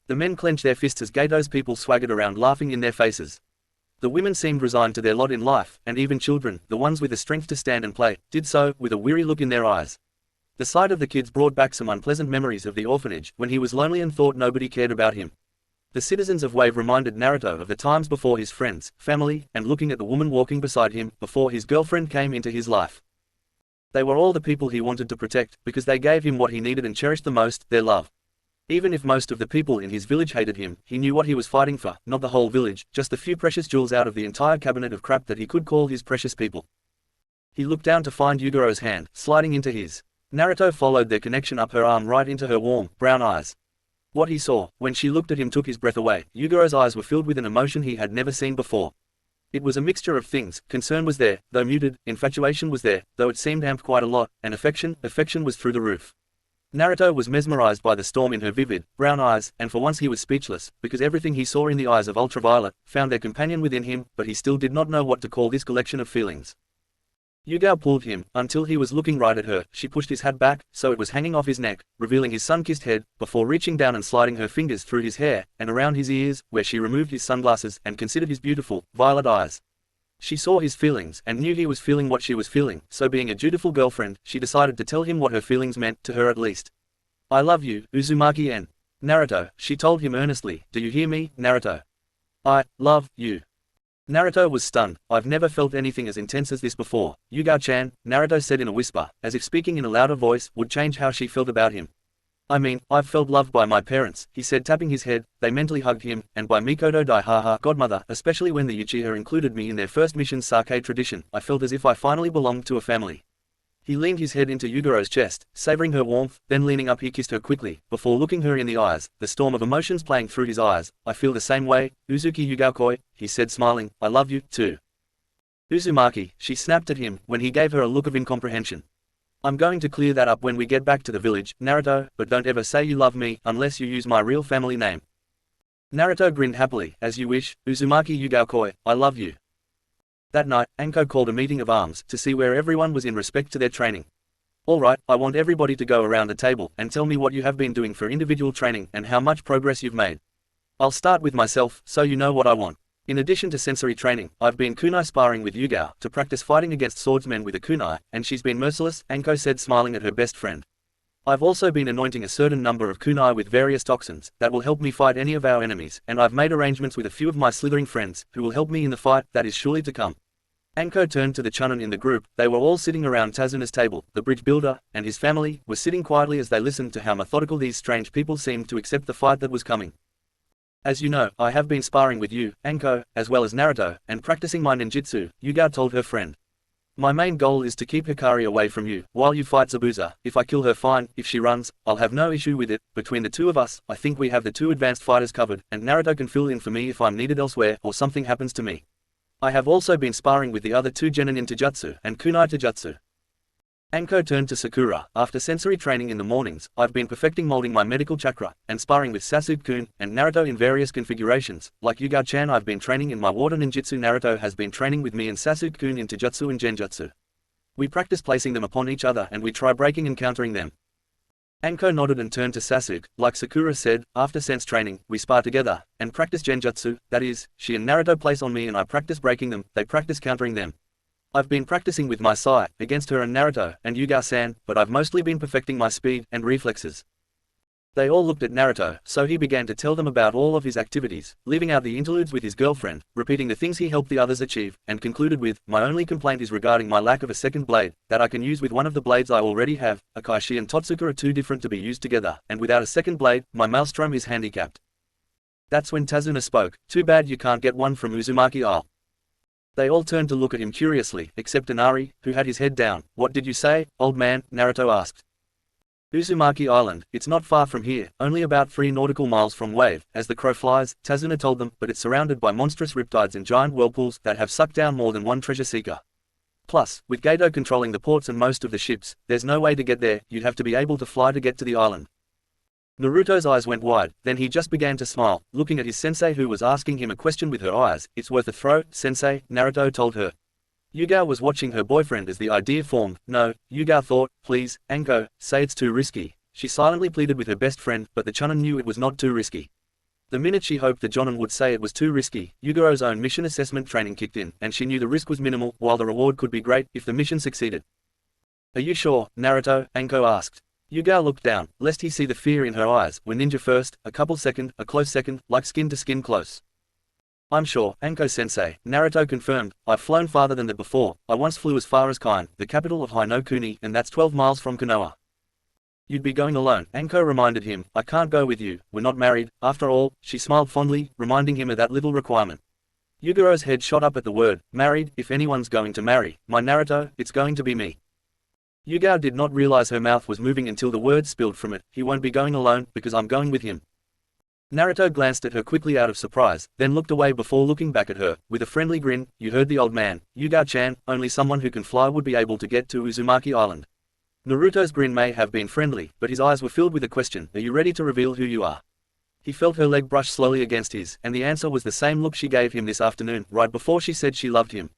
The men clenched their fists as Gato's people swaggered around laughing in their faces. The women seemed resigned to their lot in life, and even children, the ones with the strength to stand and play, did so, with a weary look in their eyes. The sight of the kids brought back some unpleasant memories of the orphanage, when he was lonely and thought nobody cared about him. The citizens of Wave reminded Naruto of the times before his friends, family, and looking at the woman walking beside him, before his girlfriend came into his life. They were all the people he wanted to protect, because they gave him what he needed and cherished the most, their love. Even if most of the people in his village hated him, he knew what he was fighting for, not the whole village, just the few precious jewels out of the entire cabinet of crap that he could call his precious people. He looked down to find Yuguro's hand, sliding into his. Naruto followed their connection up her arm right into her warm, brown eyes. What he saw, when she looked at him, took his breath away. Yuguro's eyes were filled with an emotion he had never seen before. It was a mixture of things. Concern was there, though muted, infatuation was there, though it seemed amped quite a lot, and affection was through the roof. Naruto was mesmerized by the storm in her vivid, brown eyes, and for once he was speechless, because everything he saw in the eyes of Ultraviolet found their companion within him, but he still did not know what to call this collection of feelings. Yugao pulled him, until he was looking right at her. She pushed his hat back, so it was hanging off his neck, revealing his sun-kissed head, before reaching down and sliding her fingers through his hair, and around his ears, where she removed his sunglasses, and considered his beautiful, violet eyes. She saw his feelings, and knew he was feeling what she was feeling, so being a dutiful girlfriend, she decided to tell him what her feelings meant, to her at least. "I love you, Uzumaki and Naruto," she told him earnestly. "Do you hear me, Naruto? I love you." Naruto was stunned. "I've never felt anything as intense as this before, Yugao-chan," Naruto said in a whisper, as if speaking in a louder voice would change how she felt about him. "I mean, I've felt loved by my parents," he said, tapping his head. "They mentally hugged him, and by Mikoto Daihaha, godmother, especially when the Uchiha included me in their first mission sake tradition, I felt as if I finally belonged to a family." He leaned his head into Yuguro's chest, savoring her warmth, then leaning up he kissed her quickly, before looking her in the eyes, the storm of emotions playing through his eyes. "I feel the same way, Uzuki Yugaokoi," he said smiling. "I love you, too." "Uzumaki," she snapped at him, when he gave her a look of incomprehension. "I'm going to clear that up when we get back to the village, Naruto, but don't ever say you love me, unless you use my real family name." Naruto grinned happily. "As you wish, Uzumaki Yugaokoi, I love you." That night, Anko called a meeting of arms, to see where everyone was in respect to their training. "All right, I want everybody to go around the table, and tell me what you have been doing for individual training, and how much progress you've made. I'll start with myself, so you know what I want. In addition to sensory training, I've been kunai sparring with Yugao, to practice fighting against swordsmen with a kunai, and she's been merciless," Anko said smiling at her best friend. "I've also been anointing a certain number of kunai with various toxins, that will help me fight any of our enemies, and I've made arrangements with a few of my slithering friends, who will help me in the fight that is surely to come." Anko turned to the chunin in the group. They were all sitting around Tazuna's table. The bridge builder, and his family, were sitting quietly as they listened to how methodical these strange people seemed to accept the fight that was coming. "As you know, I have been sparring with you, Anko, as well as Naruto, and practicing my ninjutsu," Yugao told her friend. "My main goal is to keep Hikari away from you, while you fight Zabuza. If I kill her, fine. If she runs, I'll have no issue with it. Between the two of us, I think we have the 2 advanced fighters covered, and Naruto can fill in for me if I'm needed elsewhere, or something happens to me. I have also been sparring with the other 2 genin in Taijutsu, and kunai Taijutsu." Anko turned to Sakura. "After sensory training in the mornings, I've been perfecting molding my medical chakra, and sparring with Sasuke-kun, and Naruto in various configurations. Like Yugao-chan, I've been training in my water ninjutsu. Naruto has been training with me and Sasuke-kun in Taijutsu and Genjutsu. We practice placing them upon each other and we try breaking and countering them." Anko nodded and turned to Sasuke. Like Sakura said, after sense training, we spar together, and practice genjutsu, that is, she and Naruto place on me and I practice breaking them, they practice countering them. I've been practicing with my sai, against her and Naruto, and Yuga-san, but I've mostly been perfecting my speed and reflexes. They all looked at Naruto, so he began to tell them about all of his activities, leaving out the interludes with his girlfriend, repeating the things he helped the others achieve, and concluded with, my only complaint is regarding my lack of a second blade, that I can use with one of the blades I already have. Akashi and Totsuka are too different to be used together, and without a second blade, my maelstrom is handicapped. That's when Tazuna spoke, too bad you can't get one from Uzumaki Isle. They all turned to look at him curiously, except Inari, who had his head down. What did you say, old man? Naruto asked. Uzumaki Island, it's not far from here, only about 3 nautical miles from Wave, as the crow flies, Tazuna told them, but it's surrounded by monstrous riptides and giant whirlpools that have sucked down more than one treasure seeker. Plus, with Gedo controlling the ports and most of the ships, there's no way to get there, you'd have to be able to fly to get to the island. Naruto's eyes went wide, then he just began to smile, looking at his sensei who was asking him a question with her eyes. It's worth a throw, sensei, Naruto told her. Yuga was watching her boyfriend as the idea formed. No, Yuga thought, please, Anko, say it's too risky. She silently pleaded with her best friend, but the Chunin knew it was not too risky. The minute she hoped the Jonin would say it was too risky, Yugao's own mission assessment training kicked in, and she knew the risk was minimal, while the reward could be great, if the mission succeeded. Are you sure, Naruto? Anko asked. Yuga looked down, lest he see the fear in her eyes. We're ninja first, a couple second, a close second, like skin to skin close. I'm sure, Anko-sensei, Naruto confirmed. I've flown farther than that before. I once flew as far as Kain, the capital of Hinokuni, and that's 12 miles from Konoha. You'd be going alone, Anko reminded him. I can't go with you, we're not married, after all. She smiled fondly, reminding him of that little requirement. Yugao's head shot up at the word, married. If anyone's going to marry my Naruto, it's going to be me. Yuga did not realize her mouth was moving until the words spilled from it. He won't be going alone, because I'm going with him. Naruto glanced at her quickly out of surprise, then looked away before looking back at her, with a friendly grin. You heard the old man, Yuga-chan, only someone who can fly would be able to get to Uzumaki Island. Naruto's grin may have been friendly, but his eyes were filled with a question. Are you ready to reveal who you are? He felt her leg brush slowly against his, and the answer was the same look she gave him this afternoon, right before she said she loved him.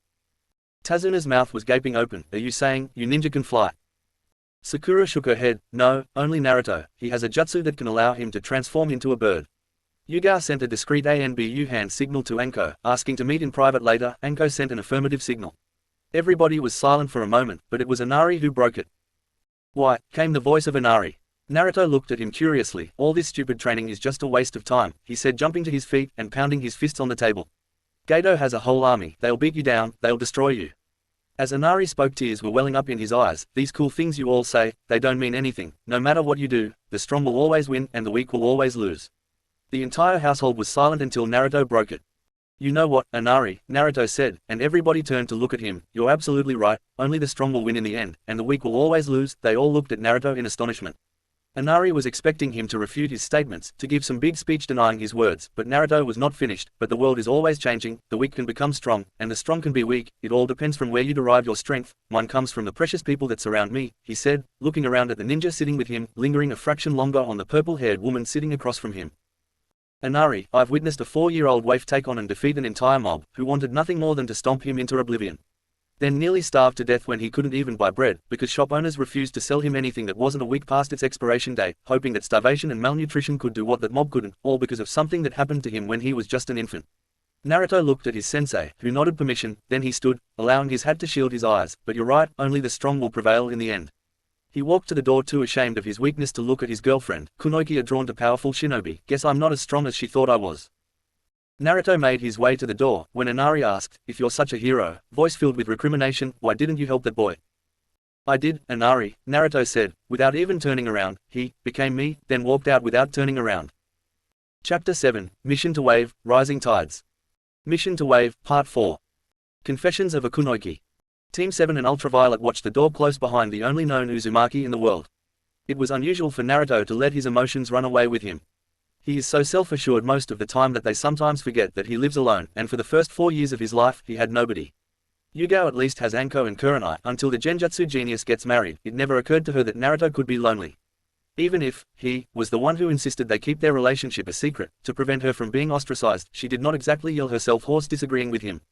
Tazuna's mouth was gaping open. Are you saying, you ninja can fly? Sakura shook her head. No, only Naruto. He has a jutsu that can allow him to transform into a bird. Yuga sent a discreet ANBU hand signal to Anko, asking to meet in private later. Anko sent an affirmative signal. Everybody was silent for a moment, but it was Inari who broke it. Why, came the voice of Inari. Naruto looked at him curiously. All this stupid training is just a waste of time, he said, jumping to his feet and pounding his fists on the table. Gedo has a whole army. They'll beat you down, they'll destroy you. As Inari spoke, tears were welling up in his eyes. These cool things you all say, they don't mean anything. No matter what you do, the strong will always win and the weak will always lose. The entire household was silent until Naruto broke it. You know what, Inari, Naruto said, and everybody turned to look at him. You're absolutely right, only the strong will win in the end, and the weak will always lose. They all looked at Naruto in astonishment. Inari was expecting him to refute his statements, to give some big speech denying his words, but Naruto was not finished. But the world is always changing, the weak can become strong, and the strong can be weak. It all depends from where you derive your strength. Mine comes from the precious people that surround me, he said, looking around at the ninja sitting with him, lingering a fraction longer on the purple-haired woman sitting across from him. Inari, I've witnessed a 4-year-old waif take on and defeat an entire mob, who wanted nothing more than to stomp him into oblivion. Then nearly starved to death when he couldn't even buy bread, because shop owners refused to sell him anything that wasn't a week past its expiration date, hoping that starvation and malnutrition could do what that mob couldn't, all because of something that happened to him when he was just an infant. Naruto looked at his sensei, who nodded permission, then he stood, allowing his hat to shield his eyes. But you're right, only the strong will prevail in the end. He walked to the door, too ashamed of his weakness to look at his girlfriend. Kunoichi had drawn to powerful shinobi. Guess I'm not as strong as she thought I was. Naruto made his way to the door, when Inari asked, if you're such a hero, voice filled with recrimination, why didn't you help that boy? I did, Inari, Naruto said, without even turning around. He became me, then walked out without turning around. Chapter 7, Mission to Wave, Rising Tides. Mission to Wave, Part 4. Confessions of a Kunoichi. Team 7 and Ultraviolet watched the door close behind the only known Uzumaki in the world. It was unusual for Naruto to let his emotions run away with him. He is so self-assured most of the time that they sometimes forget that he lives alone, and for the first 4 years of his life, he had nobody. Yuga at least has Anko and Kurenai. Until the Genjutsu genius gets married, it never occurred to her that Naruto could be lonely. Even if he was the one who insisted they keep their relationship a secret, to prevent her from being ostracized, she did not exactly yell herself hoarse disagreeing with him.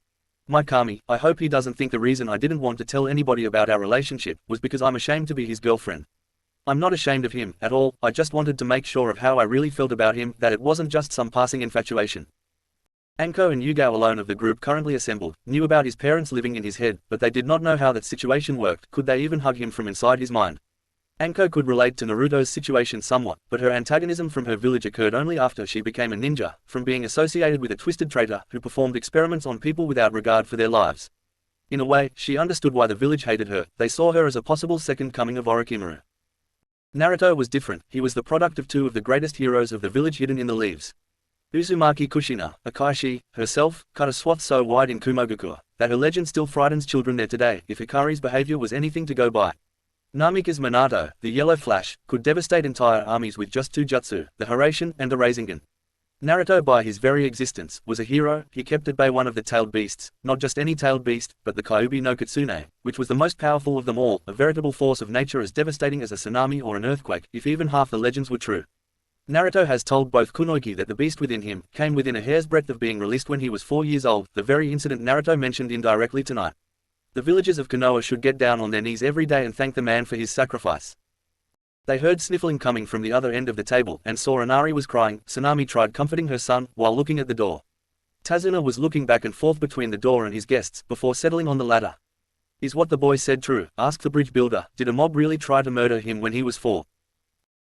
My Kami, I hope he doesn't think the reason I didn't want to tell anybody about our relationship was because I'm ashamed to be his girlfriend. I'm not ashamed of him at all, I just wanted to make sure of how I really felt about him, that it wasn't just some passing infatuation. Anko and Yugao, alone of the group currently assembled, knew about his parents living in his head, but they did not know how that situation worked. Could they even hug him from inside his mind? Anko could relate to Naruto's situation somewhat, but her antagonism from her village occurred only after she became a ninja, from being associated with a twisted traitor who performed experiments on people without regard for their lives. In a way, she understood why the village hated her. They saw her as a possible second coming of Orochimaru. Naruto was different. He was the product of two of the greatest heroes of the village hidden in the leaves. Uzumaki Kushina, a kakashi, herself, cut a swath so wide in Kumogakure that her legend still frightens children there today if Hikari's behavior was anything to go by. Namikaze Minato, the Yellow Flash, could devastate entire armies with just two jutsu, the Hiraishin and the Rasengan. Naruto, by his very existence, was a hero. He kept at bay one of the tailed beasts, not just any tailed beast, but the Kyuubi no Kitsune, which was the most powerful of them all, a veritable force of nature as devastating as a tsunami or an earthquake, if even half the legends were true. Naruto has told both Kunoichi that the beast within him came within a hair's breadth of being released when he was 4 years old, the very incident Naruto mentioned indirectly tonight. The villagers of Konoha should get down on their knees every day and thank the man for his sacrifice. They heard sniffling coming from the other end of the table and saw Inari was crying. Tsunami tried comforting her son while looking at the door. Tazuna was looking back and forth between the door and his guests before settling on the ladder. Is what the boy said true? Asked the bridge builder. Did a mob really try to murder him when he was 4?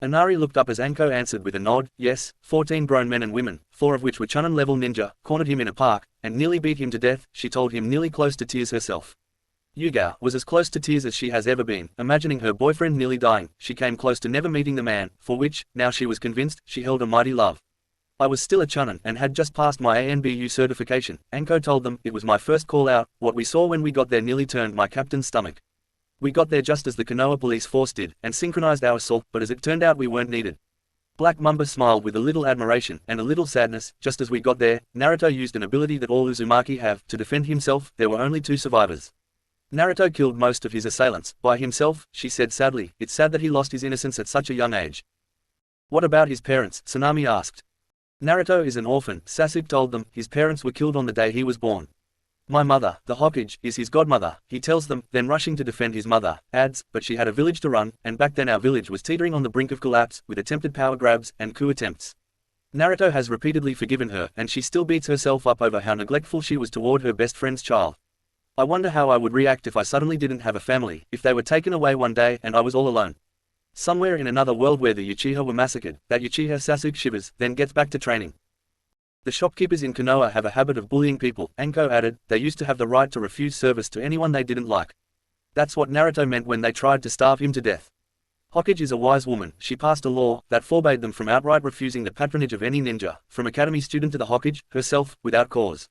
Inari looked up as Anko answered with a nod. Yes, 14 grown men and women, 4 of which were Chunin-level ninja, cornered him in a park, and nearly beat him to death. She told him, nearly close to tears herself. Yugao was as close to tears as she has ever been, imagining her boyfriend nearly dying. She came close to never meeting the man, for which, now she was convinced, she held a mighty love. I was still a Chunin and had just passed my ANBU certification, Anko told them. It was my first call out. What we saw when we got there nearly turned my captain's stomach. We got there just as the Konoha police force did, and synchronized our assault, but as it turned out we weren't needed. Black Mamba smiled with a little admiration and a little sadness. Just as we got there, Naruto used an ability that all Uzumaki have, to defend himself. There were only 2 survivors. Naruto killed most of his assailants, by himself, she said sadly. It's sad that he lost his innocence at such a young age. What about his parents? Tsunami asked. Naruto is an orphan, Sasuke told them. His parents were killed on the day he was born. My mother, the Hokage, is his godmother, he tells them, then rushing to defend his mother, adds, but she had a village to run, and back then our village was teetering on the brink of collapse, with attempted power grabs, and coup attempts. Naruto has repeatedly forgiven her, and she still beats herself up over how neglectful she was toward her best friend's child. I wonder how I would react if I suddenly didn't have a family, if they were taken away one day and I was all alone. Somewhere in another world where the Uchiha were massacred, that Uchiha Sasuke shivers, then gets back to training. The shopkeepers in Konoha have a habit of bullying people, Anko added. They used to have the right to refuse service to anyone they didn't like. That's what Naruto meant when they tried to starve him to death. Hokage is a wise woman. She passed a law that forbade them from outright refusing the patronage of any ninja, from academy student to the Hokage, herself, without cause.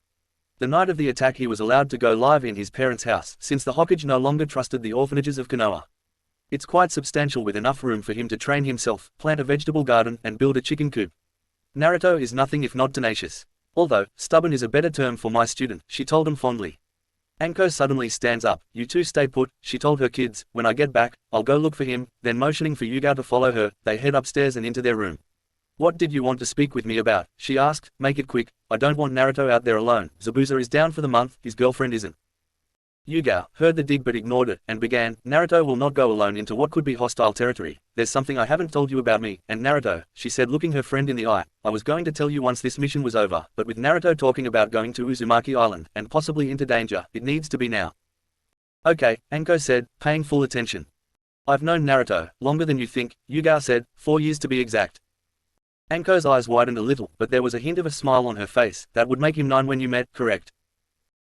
The night of the attack he was allowed to go live in his parents' house, since the Hokage no longer trusted the orphanages of Konoha. It's quite substantial with enough room for him to train himself, plant a vegetable garden, and build a chicken coop. Naruto is nothing if not tenacious. Although, stubborn is a better term for my student, she told him fondly. Anko suddenly stands up. You two stay put, she told her kids. When I get back, I'll go look for him. Then motioning for Yugao to follow her, they head upstairs and into their room. What did you want to speak with me about? She asked. Make it quick. I don't want Naruto out there alone. Zabuza is down for the month, his girlfriend isn't. Yugao heard the dig but ignored it, and began. Naruto will not go alone into what could be hostile territory. There's something I haven't told you about me, and Naruto, she said looking her friend in the eye. I was going to tell you once this mission was over, but with Naruto talking about going to Uzumaki Island, and possibly into danger, it needs to be now. Okay, Anko said, paying full attention. I've known Naruto longer than you think, Yugao said, 4 years to be exact. Anko's eyes widened a little, but there was a hint of a smile on her face. That would make him 9 when you met, correct?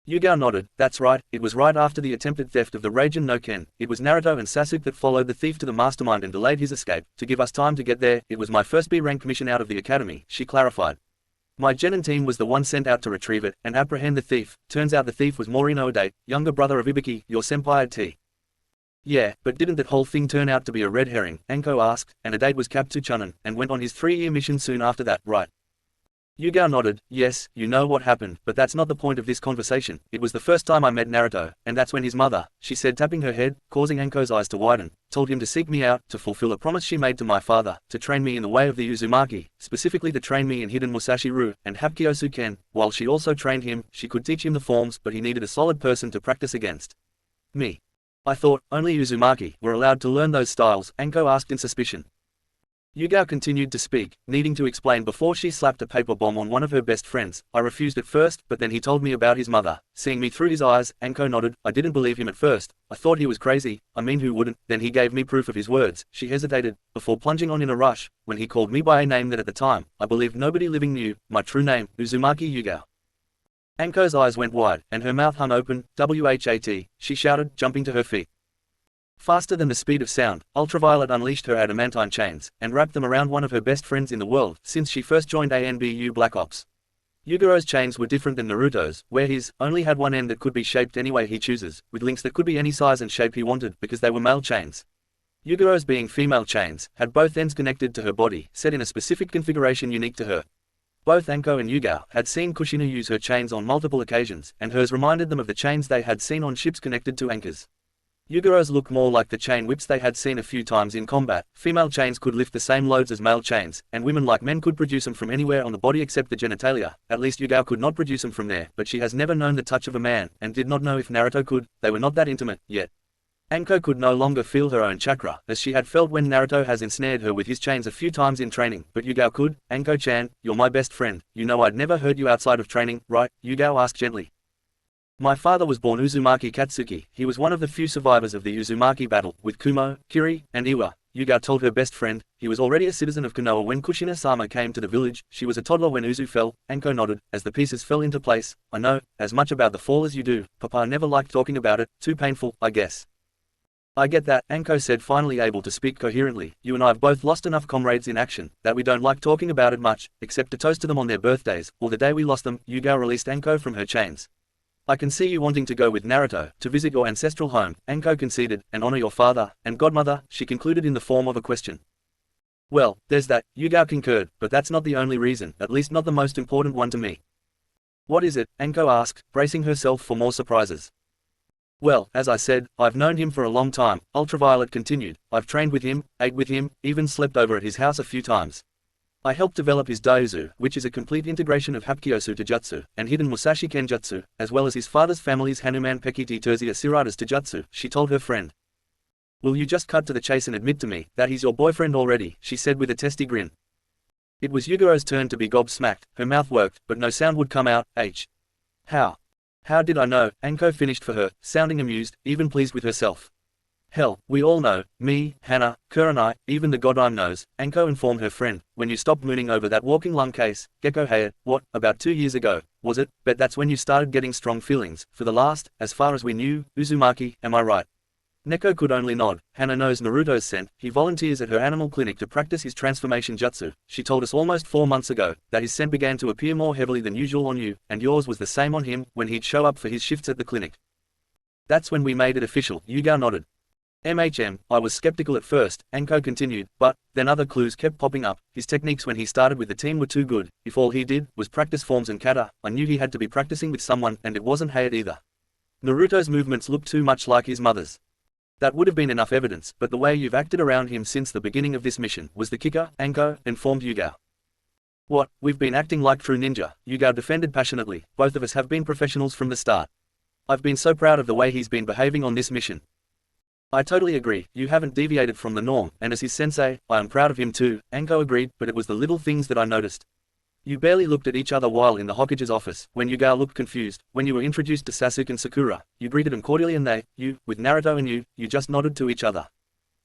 Yugao nodded. That's right, it was right after the attempted theft of the Rasengan no Ken. It was Naruto and Sasuke that followed the thief to the mastermind and delayed his escape, to give us time to get there. It was my first B-rank mission out of the academy, she clarified. My Genin team was the one sent out to retrieve it, and apprehend the thief. Turns out the thief was Morino Ade, younger brother of Ibiki, your senpai at T. Yeah, but didn't that whole thing turn out to be a red herring? Anko asked, and Ade was capped to Chunin, and went on his 3-year mission soon after that, right? Yugao nodded. Yes, you know what happened, but that's not the point of this conversation. It was the first time I met Naruto, and that's when his mother, she said tapping her head, causing Anko's eyes to widen, told him to seek me out, to fulfill a promise she made to my father, to train me in the way of the Uzumaki, specifically to train me in hidden Musashi-Ru, and Hapkyosu Ken. While she also trained him, she could teach him the forms, but he needed a solid person to practice against. Me. I thought, only Uzumaki were allowed to learn those styles, Anko asked in suspicion. Yugao continued to speak, needing to explain before she slapped a paper bomb on one of her best friends. I refused at first, but then he told me about his mother. Seeing me through his eyes, Anko nodded. I didn't believe him at first. I thought he was crazy. I mean, who wouldn't? Then he gave me proof of his words. She hesitated, before plunging on in a rush, when he called me by a name that at the time, I believed nobody living knew, my true name, Uzumaki Yugao. Anko's eyes went wide, and her mouth hung open. "What?" she shouted, jumping to her feet. Faster than the speed of sound, Ultraviolet unleashed her adamantine chains, and wrapped them around one of her best friends in the world, since she first joined ANBU Black Ops. Yugaro's chains were different than Naruto's, where his only had one end that could be shaped any way he chooses, with links that could be any size and shape he wanted, because they were male chains. Yugaro's, being female chains, had both ends connected to her body, set in a specific configuration unique to her. Both Anko and Yugao had seen Kushina use her chains on multiple occasions, and hers reminded them of the chains they had seen on ships connected to anchors. Yugaro's looked more like the chain whips they had seen a few times in combat. Female chains could lift the same loads as male chains, and women like men could produce them from anywhere on the body except the genitalia. At least Yugao could not produce them from there, but she has never known the touch of a man, and did not know if Naruto could. They were not that intimate, yet. Anko could no longer feel her own chakra, as she had felt when Naruto has ensnared her with his chains a few times in training, but Yugao could. "Anko-chan, you're my best friend. You know I'd never hurt you outside of training, right?" Yugao asked gently. "My father was born Uzumaki Katsuki. He was one of the few survivors of the Uzumaki battle, with Kumo, Kiri, and Iwa," Yugao told her best friend. "He was already a citizen of Konoha when Kushina-sama came to the village. She was a toddler when Uzu fell." Anko nodded, as the pieces fell into place. "I know as much about the fall as you do. Papa never liked talking about it. Too painful, I guess." "I get that," Anko said, finally able to speak coherently. "You and I have both lost enough comrades in action, that we don't like talking about it much, except to toast to them on their birthdays, or the day we lost them." Yugao released Anko from her chains. "I can see you wanting to go with Naruto, to visit your ancestral home," Anko conceded, "and honor your father and godmother," she concluded in the form of a question. "Well, there's that," Yugao concurred, "but that's not the only reason, at least not the most important one to me." "What is it?" Anko asked, bracing herself for more surprises. "Well, as I said, I've known him for a long time," Ultraviolet continued. "I've trained with him, ate with him, even slept over at his house a few times. I helped develop his Daiuzu, which is a complete integration of Hapkyosu Taijutsu, and hidden Musashi Kenjutsu, as well as his father's family's Hanuman Pekiti Terzia Sirada's Taijutsu," she told her friend. "Will you just cut to the chase and admit to me that he's your boyfriend already?" she said with a testy grin. It was Yugaro's turn to be gobsmacked. Her mouth worked, but no sound would come out. How did I know?" Anko finished for her, sounding amused, even pleased with herself. "Hell, we all know, me, Henna, Kurenai, even the Godime knows," Anko informed her friend. "When you stopped mooning over that walking lung case, Gecko Head, what, about 2 years ago, was it? Bet that's when you started getting strong feelings, for the last, as far as we knew, Uzumaki, am I right?" Neko could only nod. "Henna knows Naruto's scent. He volunteers at her animal clinic to practice his transformation jutsu. She told us almost 4 months ago, that his scent began to appear more heavily than usual on you, and yours was the same on him, when he'd show up for his shifts at the clinic. That's when we made it official." Yugao nodded. I was skeptical at first," Anko continued, "but then other clues kept popping up. His techniques when he started with the team were too good. If all he did was practice forms and kata, I knew he had to be practicing with someone, and it wasn't Hayate either. Naruto's movements looked too much like his mother's. That would have been enough evidence, but the way you've acted around him since the beginning of this mission was the kicker," Anko informed Yugao. "What, we've been acting like true ninja," Yugao defended passionately. "Both of us have been professionals from the start. I've been so proud of the way he's been behaving on this mission." "I totally agree, you haven't deviated from the norm, and as his sensei, I am proud of him too," Anko agreed, "but it was the little things that I noticed. You barely looked at each other while in the Hokage's office, when Yugao looked confused. When you were introduced to Sasuke and Sakura, you greeted them cordially and with Naruto and you just nodded to each other.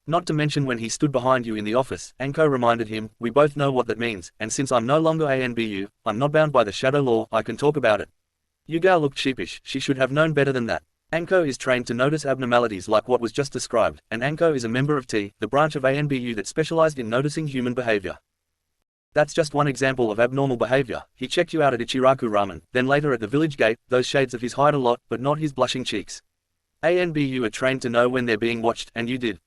Not to mention when he stood behind you in the office," Anko reminded him, "we both know what that means, and since I'm no longer ANBU, I'm not bound by the shadow law, I can talk about it." Yugao looked sheepish. She should have known better than that. Anko is trained to notice abnormalities like what was just described, and Anko is a member of T, the branch of ANBU that specialized in noticing human behavior. That's just one example of abnormal behavior. He checked you out at Ichiraku Ramen, then later at the village gate. Those shades of his hide a lot, but not his blushing cheeks. ANBU are trained to know when they're being watched, and you did.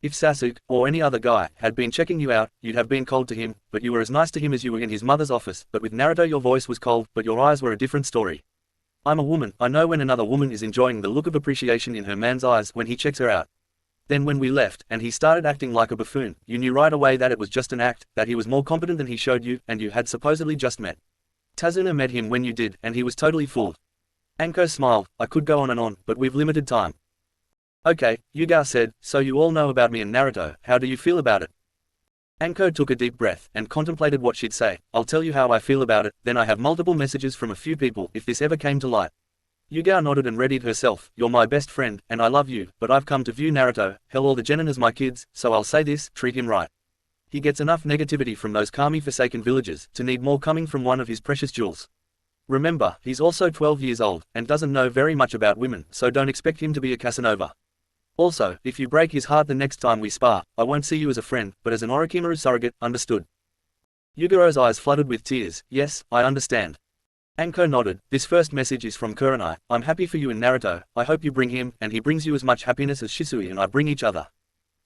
If Sasuke, or any other guy, had been checking you out, you'd have been cold to him, but you were as nice to him as you were in his mother's office. But with Naruto your voice was cold, but your eyes were a different story. I'm a woman, I know when another woman is enjoying the look of appreciation in her man's eyes when he checks her out. Then when we left, and he started acting like a buffoon, you knew right away that it was just an act, that he was more competent than he showed you, and you had supposedly just met. Tazuna met him when you did, and he was totally fooled." Anko smiled. "I could go on and on, but we've limited time." Okay, Yugao said, so you all know about me and Naruto, how do you feel about it? Anko took a deep breath, and contemplated what she'd say. I'll tell you how I feel about it, then I have multiple messages from a few people if this ever came to light. Yugao nodded and readied herself, you're my best friend, and I love you, but I've come to view Naruto, hell all the genin as my kids, so I'll say this, treat him right. He gets enough negativity from those kami-forsaken villagers to need more coming from one of his precious jewels. Remember, he's also 12 years old, and doesn't know very much about women, so don't expect him to be a Casanova. Also, if you break his heart the next time we spar, I won't see you as a friend, but as an Orochimaru surrogate, understood? Yugaro's eyes flooded with tears, yes, I understand. Anko nodded, this first message is from Kurenai, I'm happy for you and Naruto, I hope you bring him, and he brings you as much happiness as Shisui and I bring each other.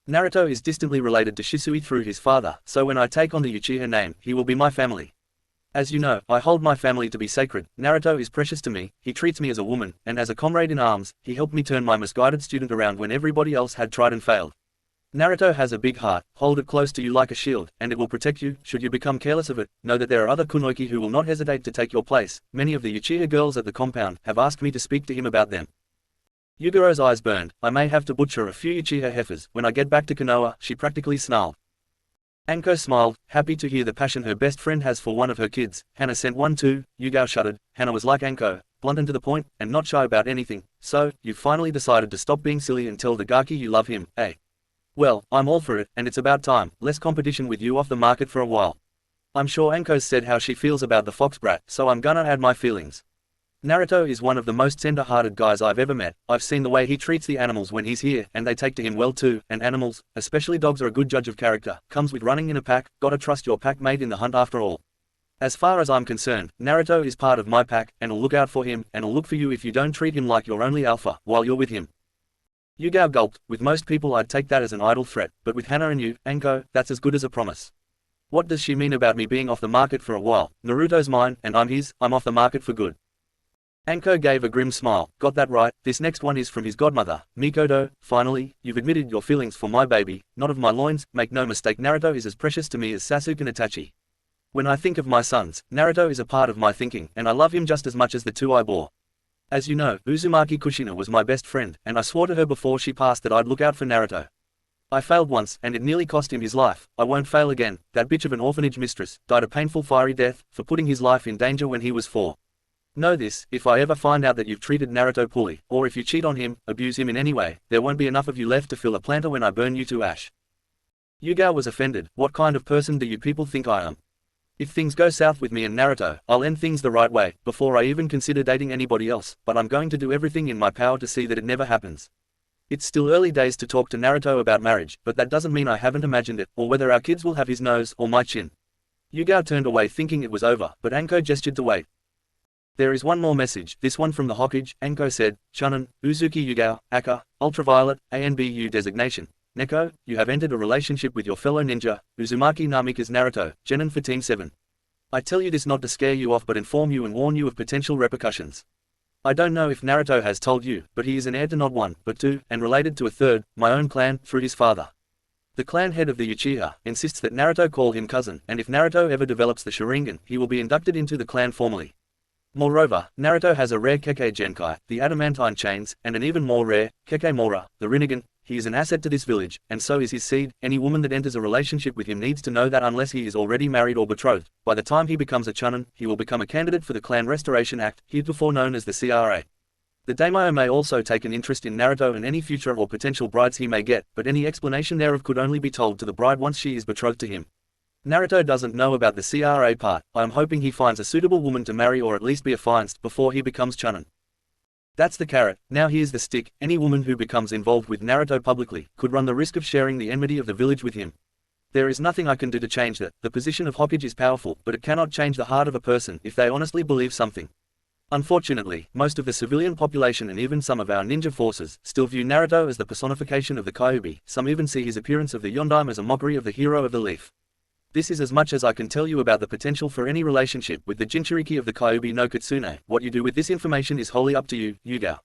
Naruto is distantly related to Shisui through his father, so when I take on the Uchiha name, he will be my family. As you know, I hold my family to be sacred. Naruto is precious to me, he treats me as a woman, and as a comrade in arms, he helped me turn my misguided student around when everybody else had tried and failed. Naruto has a big heart, hold it close to you like a shield, and it will protect you. Should you become careless of it, know that there are other kunoichi who will not hesitate to take your place. Many of the Uchiha girls at the compound have asked me to speak to him about them. Yugaro's eyes burned, I may have to butcher a few Uchiha heifers. When I get back to Konoha, she practically snarled. Anko smiled, happy to hear the passion her best friend has for one of her kids. Henna sent one too. Yugao shuddered. Henna was like Anko, blunt and to the point, and not shy about anything. So, you've finally decided to stop being silly and tell the Gaki you love him, eh? Well, I'm all for it, and it's about time. Less competition with you off the market for a while. I'm sure Anko's said how she feels about the fox brat, so I'm gonna add my feelings. Naruto is one of the most tender-hearted guys I've ever met. I've seen the way he treats the animals when he's here, and they take to him well too, and animals, especially dogs, are a good judge of character. Comes with running in a pack, gotta trust your pack mate in the hunt after all. As far as I'm concerned, Naruto is part of my pack, and I'll look out for him, and I'll look for you if you don't treat him like your only alpha, while you're with him. Yugao gulped. With most people I'd take that as an idle threat, but with Henna and you, Anko, that's as good as a promise. What does she mean about me being off the market for a while? Naruto's mine, and I'm his, I'm off the market for good. Anko gave a grim smile. Got that right. This next one is from his godmother, Mikoto. Finally, you've admitted your feelings for my baby, not of my loins. Make no mistake, Naruto is as precious to me as Sasuke and Itachi. When I think of my sons, Naruto is a part of my thinking, and I love him just as much as the two I bore. As you know, Uzumaki Kushina was my best friend, and I swore to her before she passed that I'd look out for Naruto. I failed once, and it nearly cost him his life. I won't fail again. That bitch of an orphanage mistress died a painful fiery death, for putting his life in danger when he was 4. Know this, if I ever find out that you've treated Naruto poorly, or if you cheat on him, abuse him in any way, there won't be enough of you left to fill a planter when I burn you to ash. Yugao was offended. What kind of person do you people think I am? If things go south with me and Naruto, I'll end things the right way, before I even consider dating anybody else, but I'm going to do everything in my power to see that it never happens. It's still early days to talk to Naruto about marriage, but that doesn't mean I haven't imagined it, or whether our kids will have his nose, or my chin. Yugao turned away thinking it was over, but Anko gestured to wait. There is one more message, this one from the Hokage. Anko said, Chunin, Uzuki Yugao, Aka, Ultraviolet, ANBU designation. Neko, you have entered a relationship with your fellow ninja, Uzumaki Namikaze Naruto, Genin for Team 7. I tell you this not to scare you off but inform you and warn you of potential repercussions. I don't know if Naruto has told you, but he is an heir to not one, but two, and related to a third, my own clan, through his father. The clan head of the Uchiha insists that Naruto call him cousin, and if Naruto ever develops the Sharingan, he will be inducted into the clan formally. Moreover, Naruto has a rare Kekkei Genkai, the adamantine chains, and an even more rare, Kekkei Mora, the Rinnegan. He is an asset to this village, and so is his seed. Any woman that enters a relationship with him needs to know that unless he is already married or betrothed, by the time he becomes a Chunin, he will become a candidate for the Clan Restoration Act, heretofore known as the CRA. The daimyo may also take an interest in Naruto and any future or potential brides he may get, but any explanation thereof could only be told to the bride once she is betrothed to him. Naruto doesn't know about the CRA part. I am hoping he finds a suitable woman to marry or at least be affianced before he becomes Chunin. That's the carrot, now here's the stick. Any woman who becomes involved with Naruto publicly could run the risk of sharing the enmity of the village with him. There is nothing I can do to change that. The position of Hokage is powerful, but it cannot change the heart of a person if they honestly believe something. Unfortunately, most of the civilian population and even some of our ninja forces still view Naruto as the personification of the Kyuubi. Some even see his appearance of the Yondaime as a mockery of the hero of the leaf. This is as much as I can tell you about the potential for any relationship with the Jinchuriki of the Kyuubi no Kitsune. What you do with this information is wholly up to you, Yugao.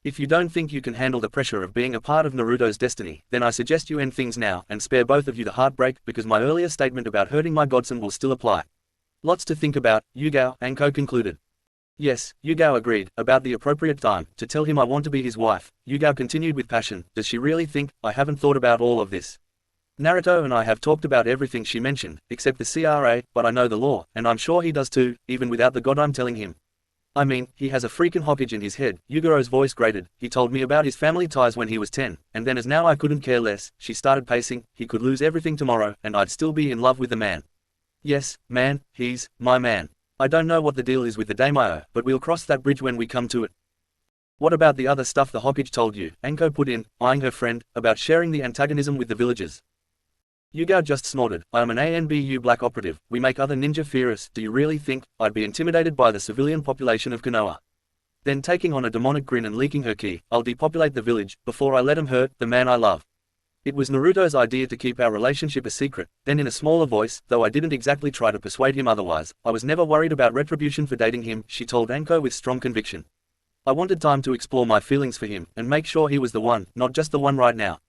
If you don't think you can handle the pressure of being a part of Naruto's destiny, then I suggest you end things now and spare both of you the heartbreak, because my earlier statement about hurting my godson will still apply. Lots to think about, Yugao, Anko concluded. Yes, Yugao agreed, about the appropriate time, to tell him I want to be his wife. Yugao continued with passion, does she really think, I haven't thought about all of this? Naruto and I have talked about everything she mentioned, except the CRA, but I know the law, and I'm sure he does too, even without the god I'm telling him. I mean, he has a freaking Hokage in his head. Yugao's voice grated. He told me about his family ties when he was 10, and then as now I couldn't care less. She started pacing. He could lose everything tomorrow, and I'd still be in love with the man. Yes, man, he's my man. I don't know what the deal is with the daimyo, but we'll cross that bridge when we come to it. What about the other stuff the Hokage told you? Anko put in, eyeing her friend, about sharing the antagonism with the villagers. Yugao just snorted. I am an ANBU black operative. We make other ninja fearless. Do you really think I'd be intimidated by the civilian population of Konoha? Then taking on a demonic grin and leaking her ki, I'll depopulate the village, before I let him hurt the man I love. It was Naruto's idea to keep our relationship a secret. Then in a smaller voice, though I didn't exactly try to persuade him otherwise, I was never worried about retribution for dating him, she told Anko with strong conviction. I wanted time to explore my feelings for him, and make sure he was the one, not just the one right now.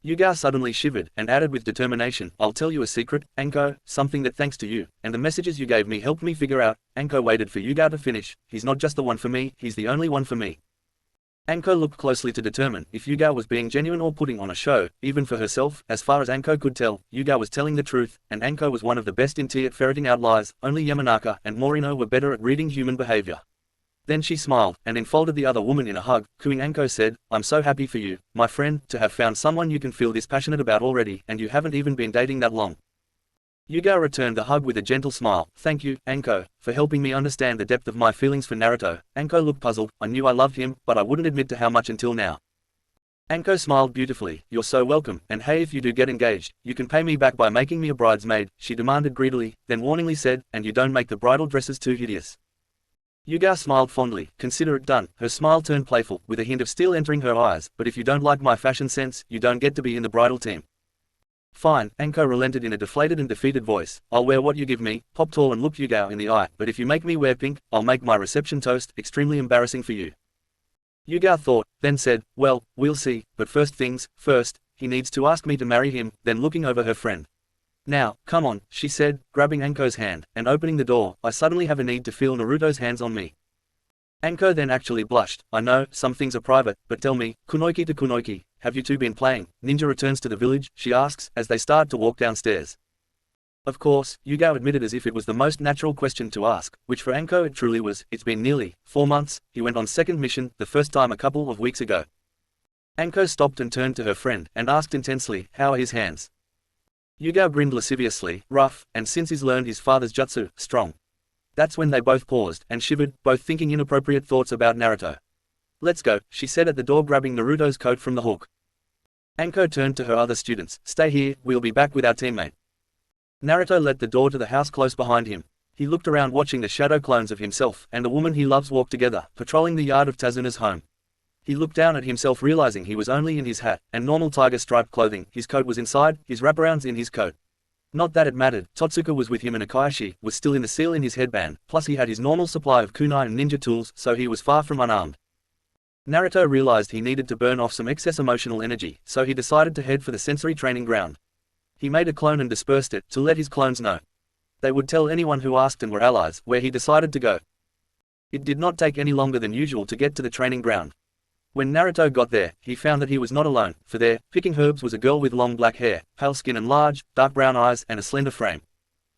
Yugao suddenly shivered, and added with determination, I'll tell you a secret, Anko, something that thanks to you, and the messages you gave me helped me figure out. Anko waited for Yugao to finish. He's not just the one for me, he's the only one for me. Anko looked closely to determine if Yugao was being genuine or putting on a show, even for herself. As far as Anko could tell, Yugao was telling the truth, and Anko was one of the best in tier at ferreting out lies. Only Yamanaka and Morino were better at reading human behavior. Then she smiled, and enfolded the other woman in a hug. Cooing, Anko said, I'm so happy for you, my friend, to have found someone you can feel this passionate about already, and you haven't even been dating that long. Yugao returned the hug with a gentle smile. Thank you, Anko, for helping me understand the depth of my feelings for Naruto. Anko looked puzzled. I knew I loved him, but I wouldn't admit to how much until now. Anko smiled beautifully. You're so welcome, and hey, if you do get engaged, you can pay me back by making me a bridesmaid, she demanded greedily, then warningly said, and you don't make the bridal dresses too hideous. Yugao smiled fondly. Consider it done. Her smile turned playful, with a hint of steel entering her eyes. But if you don't like my fashion sense, you don't get to be in the bridal team. Fine, Anko relented in a deflated and defeated voice. I'll wear what you give me. Pop tall and look Yugao in the eye. But if you make me wear pink, I'll make my reception toast extremely embarrassing for you. Yugao thought, then said, well, we'll see, but first things first, he needs to ask me to marry him. Then looking over her friend. Now, come on, she said, grabbing Anko's hand, and opening the door. I suddenly have a need to feel Naruto's hands on me. Anko then actually blushed. I know, some things are private, but tell me, kunoiki to kunoiki, have you two been playing? Ninja returns to the village, she asks, as they start to walk downstairs. Of course, Yugao admitted as if it was the most natural question to ask, which for Anko it truly was. It's been nearly 4 months, he went on second mission, the first time a couple of weeks ago. Anko stopped and turned to her friend, and asked intensely, how are his hands? Yugao grinned lasciviously, rough, and since he's learned his father's jutsu, strong. That's when they both paused, and shivered, both thinking inappropriate thoughts about Naruto. Let's go, she said at the door, grabbing Naruto's coat from the hook. Anko turned to her other students. Stay here, we'll be back with our teammate. Naruto let the door to the house close behind him. He looked around watching the shadow clones of himself and the woman he loves walk together, patrolling the yard of Tazuna's home. He looked down at himself, realizing he was only in his hat and normal tiger-striped clothing. His coat was inside, his wraparounds in his coat. Not that it mattered. Totsuka was with him and Kakashi was still in the seal in his headband, plus he had his normal supply of kunai and ninja tools, so he was far from unarmed. Naruto realized he needed to burn off some excess emotional energy, so he decided to head for the sensory training ground. He made a clone and dispersed it, to let his clones know. They would tell anyone who asked and were allies, where he decided to go. It did not take any longer than usual to get to the training ground. When Naruto got there, he found that he was not alone, for there, picking herbs, was a girl with long black hair, pale skin and large, dark brown eyes and a slender frame.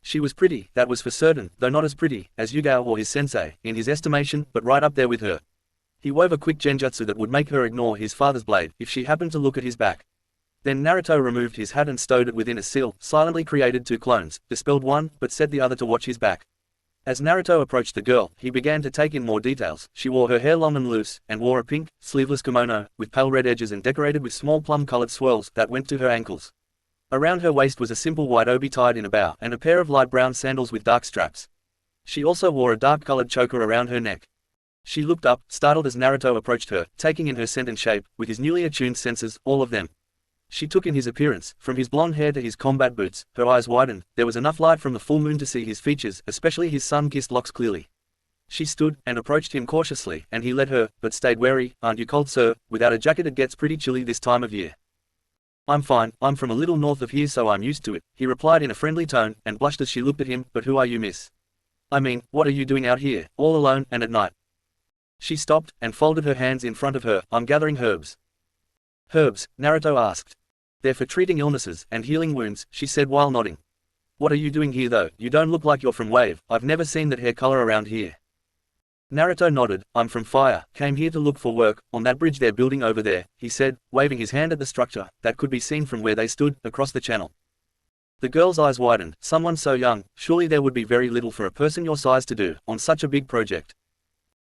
She was pretty, that was for certain, though not as pretty as Yugao or his sensei, in his estimation, but right up there with her. He wove a quick genjutsu that would make her ignore his father's blade, if she happened to look at his back. Then Naruto removed his hat and stowed it within a seal, silently created 2 clones, dispelled one, but set the other to watch his back. As Naruto approached the girl, he began to take in more details. She wore her hair long and loose, and wore a pink, sleeveless kimono, with pale red edges and decorated with small plum-colored swirls that went to her ankles. Around her waist was a simple white obi tied in a bow, and a pair of light brown sandals with dark straps. She also wore a dark-colored choker around her neck. She looked up, startled as Naruto approached her, taking in her scent and shape, with his newly attuned senses, all of them. She took in his appearance, from his blonde hair to his combat boots. Her eyes widened. There was enough light from the full moon to see his features, especially his sun-kissed locks, clearly. She stood, and approached him cautiously, and he let her, but stayed wary. Aren't you cold, sir? Without a jacket it gets pretty chilly this time of year. I'm fine, I'm from a little north of here, so I'm used to it, he replied in a friendly tone, and blushed as she looked at him. But who are you, miss? I mean, what are you doing out here, all alone, and at night? She stopped, and folded her hands in front of her. I'm gathering herbs. Herbs? Naruto asked. They're for treating illnesses and healing wounds, she said while nodding. What are you doing here though? You don't look like you're from Wave. I've never seen that hair color around here. Naruto nodded. I'm from Fire, came here to look for work, on that bridge they're building over there, he said, waving his hand at the structure, that could be seen from where they stood, across the channel. The girl's eyes widened. Someone so young, surely there would be very little for a person your size to do, on such a big project.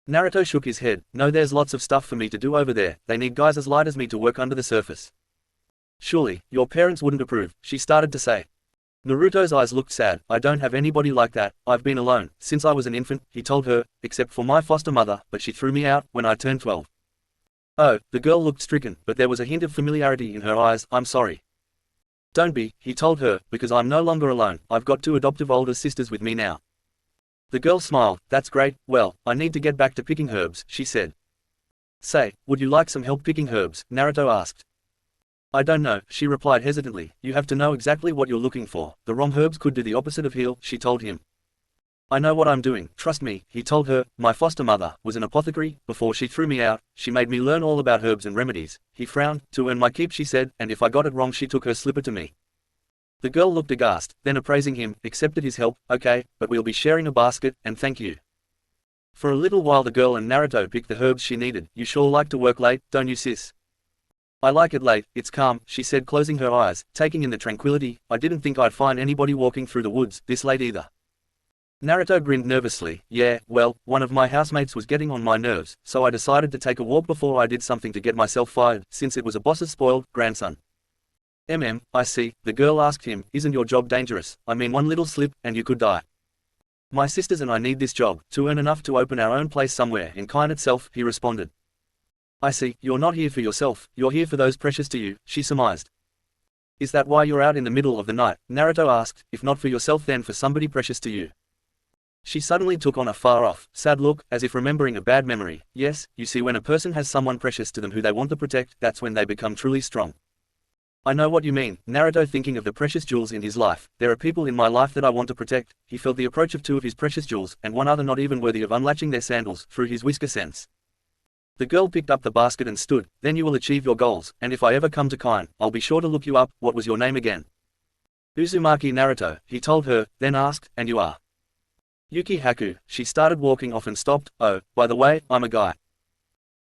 Naruto shook his head. No, there's lots of stuff for me to do over there, they need guys as light as me to work under the surface. Surely, your parents wouldn't approve, she started to say. Naruto's eyes looked sad. I don't have anybody like that, I've been alone, since I was an infant, he told her, except for my foster mother, but she threw me out, when I turned 12. Oh, the girl looked stricken, but there was a hint of familiarity in her eyes. I'm sorry. Don't be, he told her, because I'm no longer alone, I've got 2 adoptive older sisters with me now. The girl smiled. That's great, well, I need to get back to picking herbs, she said. Say, would you like some help picking herbs? Naruto asked. I don't know, she replied hesitantly. You have to know exactly what you're looking for. The wrong herbs could do the opposite of heal, she told him. I know what I'm doing, trust me, he told her. My foster mother was an apothecary. Before she threw me out, she made me learn all about herbs and remedies. He frowned. To earn my keep, she said, and if I got it wrong she took her slipper to me. The girl looked aghast, then appraising him, accepted his help. Okay, but we'll be sharing a basket, and thank you. For a little while the girl and Naruto picked the herbs she needed. You sure like to work late, don't you sis? I like it late, it's calm, she said closing her eyes, taking in the tranquility. I didn't think I'd find anybody walking through the woods this late either. Naruto grinned nervously. Yeah, well, one of my housemates was getting on my nerves, so I decided to take a walk before I did something to get myself fired, since it was a boss's spoiled grandson. I see, the girl asked him, isn't your job dangerous? I mean, one little slip, and you could die. My sisters and I need this job, to earn enough to open our own place somewhere in kind itself, he responded. I see, you're not here for yourself, you're here for those precious to you, she surmised. Is that why you're out in the middle of the night? Naruto asked. If not for yourself then for somebody precious to you. She suddenly took on a far-off, sad look, as if remembering a bad memory. Yes, you see, when a person has someone precious to them who they want to protect, that's when they become truly strong. I know what you mean, Naruto, thinking of the precious jewels in his life. There are people in my life that I want to protect. He felt the approach of 2 of his precious jewels, and one other not even worthy of unlatching their sandals, through his whisker sense. The girl picked up the basket and stood. Then you will achieve your goals, and if I ever come to Kine, I'll be sure to look you up. What was your name again? Uzumaki Naruto, he told her, then asked, and you are? Yuki Haku. She started walking off and stopped. Oh, by the way, I'm a guy.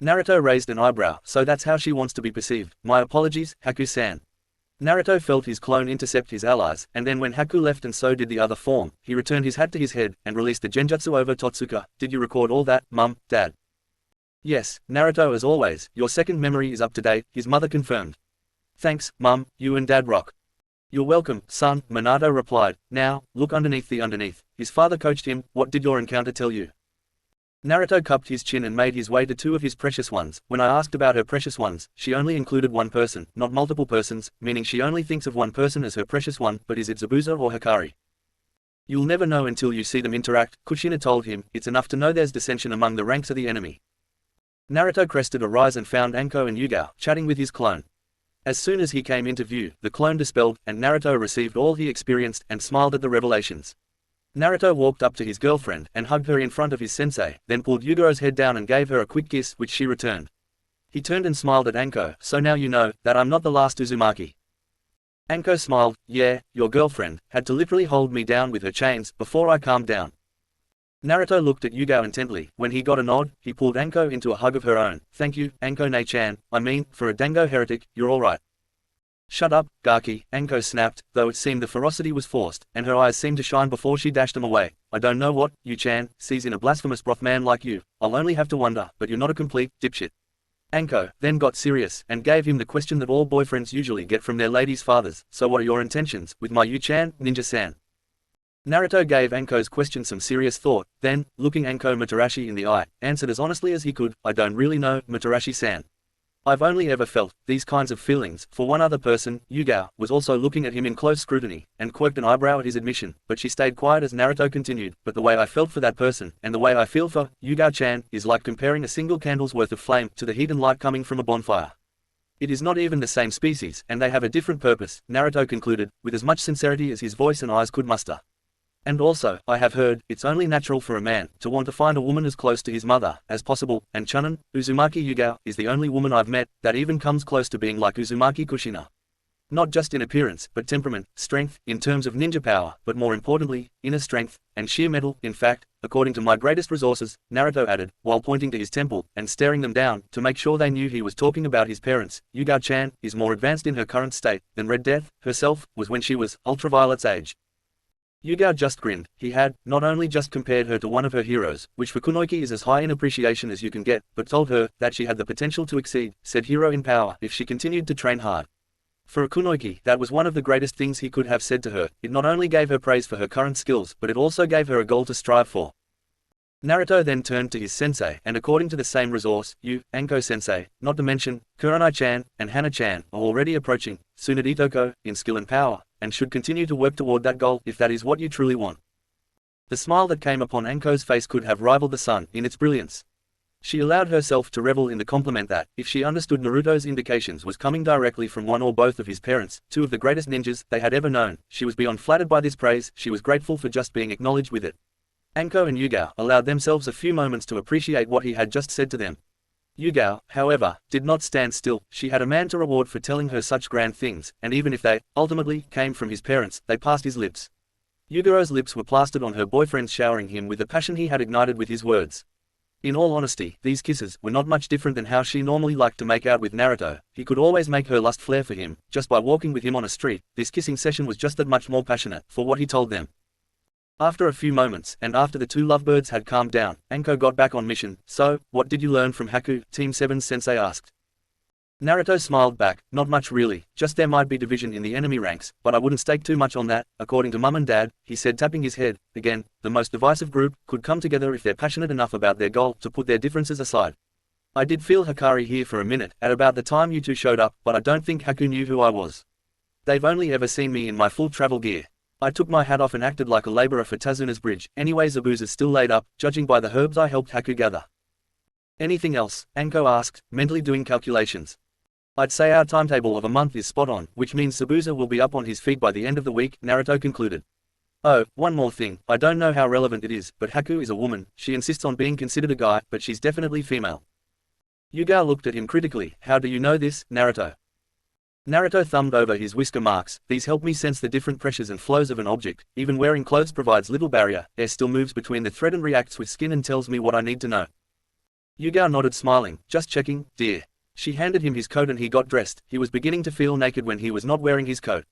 Naruto raised an eyebrow. So that's how she wants to be perceived. My apologies, Haku-san. Naruto felt his clone intercept his allies, and then when Haku left and so did the other form, he returned his hat to his head, and released the genjutsu over Totsuka. Did you record all that, Mum, Dad? Yes, Naruto, as always, your second memory is up to date, his mother confirmed. Thanks, Mum, you and Dad rock. You're welcome, son, Minato replied. Now, look underneath the underneath. His father coached him. What did your encounter tell you? Naruto cupped his chin and made his way to 2 of his precious ones. When I asked about her precious ones, she only included one person, not multiple persons, meaning she only thinks of one person as her precious one, but is it Zabuza or Hikari? You'll never know until you see them interact, Kushina told him. It's enough to know there's dissension among the ranks of the enemy. Naruto crested a rise and found Anko and Yugao chatting with his clone. As soon as he came into view, the clone dispelled, and Naruto received all he experienced and smiled at the revelations. Naruto walked up to his girlfriend and hugged her in front of his sensei, then pulled Yugao's head down and gave her a quick kiss, which she returned. He turned and smiled at Anko. So now you know that I'm not the last Uzumaki. Anko smiled. Yeah, your girlfriend had to literally hold me down with her chains before I calmed down. Naruto looked at Yugao intently. When he got a nod, he pulled Anko into a hug of her own. Thank you, Anko-ne-chan. I mean, for a dango heretic, you're alright. Shut up, Gaki, Anko snapped, though it seemed the ferocity was forced, and her eyes seemed to shine before she dashed them away. I don't know what you-chan sees in a blasphemous broth man like you. I'll only have to wonder, but you're not a complete dipshit. Anko then got serious, and gave him the question that all boyfriends usually get from their ladies' fathers. So what are your intentions with my you-chan, ninja-san? Naruto gave Anko's question some serious thought, then, looking Anko Matarashi in the eye, answered as honestly as he could. I don't really know, Matarashi-san. I've only ever felt these kinds of feelings for one other person. Yugao was also looking at him in close scrutiny, and quirked an eyebrow at his admission, but she stayed quiet as Naruto continued. But the way I felt for that person, and the way I feel for Yugao-chan, is like comparing a single candle's worth of flame to the heat and light coming from a bonfire. It is not even the same species, and they have a different purpose, Naruto concluded, with as much sincerity as his voice and eyes could muster. And also, I have heard, it's only natural for a man to want to find a woman as close to his mother as possible, and Chunin, Uzumaki Yugao, is the only woman I've met that even comes close to being like Uzumaki Kushina. Not just in appearance, but temperament, strength, in terms of ninja power, but more importantly, inner strength, and sheer mettle. In fact, according to my greatest resources, Naruto added, while pointing to his temple, and staring them down, to make sure they knew he was talking about his parents, Yugao-chan is more advanced in her current state than Red Death, herself, was when she was Ultraviolet's age. Yugao just grinned. He had, not only just compared her to one of her heroes, which for Kunoichi is as high in appreciation as you can get, but told her that she had the potential to exceed said hero in power if she continued to train hard. For a Kunoichi, that was one of the greatest things he could have said to her. It not only gave her praise for her current skills, but it also gave her a goal to strive for. Naruto then turned to his sensei, and according to the same resource, Anko-sensei, not to mention, Kurenai-chan, and Hana-chan, are already approaching Tsunade in skill and power, and should continue to work toward that goal if that is what you truly want. The smile that came upon Anko's face could have rivaled the sun in its brilliance. She allowed herself to revel in the compliment that, if she understood Naruto's indications was coming directly from one or both of his parents, two of the greatest ninjas they had ever known, she was beyond flattered by this praise. She was grateful for just being acknowledged with it. Anko and Yugao allowed themselves a few moments to appreciate what he had just said to them. Yugao, however, did not stand still. She had a man to reward for telling her such grand things, and even if they, ultimately, came from his parents, they passed his lips. Yugao's lips were plastered on her boyfriend's, showering him with the passion he had ignited with his words. In all honesty, these kisses were not much different than how she normally liked to make out with Naruto. He could always make her lust flare for him, just by walking with him on a street. This kissing session was just that much more passionate, for what he told them. After a few moments, and after the two lovebirds had calmed down, Anko got back on mission. So, what did you learn from Haku? Team 7's sensei asked. Naruto smiled back, not much really, just there might be division in the enemy ranks, but I wouldn't stake too much on that, according to Mum and Dad, he said, tapping his head. Again, the most divisive group could come together if they're passionate enough about their goal to put their differences aside. I did feel Hikari here for a minute, at about the time you two showed up, but I don't think Haku knew who I was. They've only ever seen me in my full travel gear. I took my hat off and acted like a laborer for Tazuna's bridge. Anyway, Zabuza's still laid up, judging by the herbs I helped Haku gather. Anything else? Anko asked, mentally doing calculations. I'd say our timetable of a month is spot on, which means Zabuza will be up on his feet by the end of the week, Naruto concluded. Oh, one more thing, I don't know how relevant it is, but Haku is a woman. She insists on being considered a guy, but she's definitely female. Yugao looked at him critically. How do you know this, Naruto? Naruto thumbed over his whisker marks. These help me sense the different pressures and flows of an object. Even wearing clothes provides little barrier. Air still moves between the thread and reacts with skin and tells me what I need to know. Yugao nodded, smiling. Just checking, dear. She handed him his coat and he got dressed. He was beginning to feel naked when he was not wearing his coat.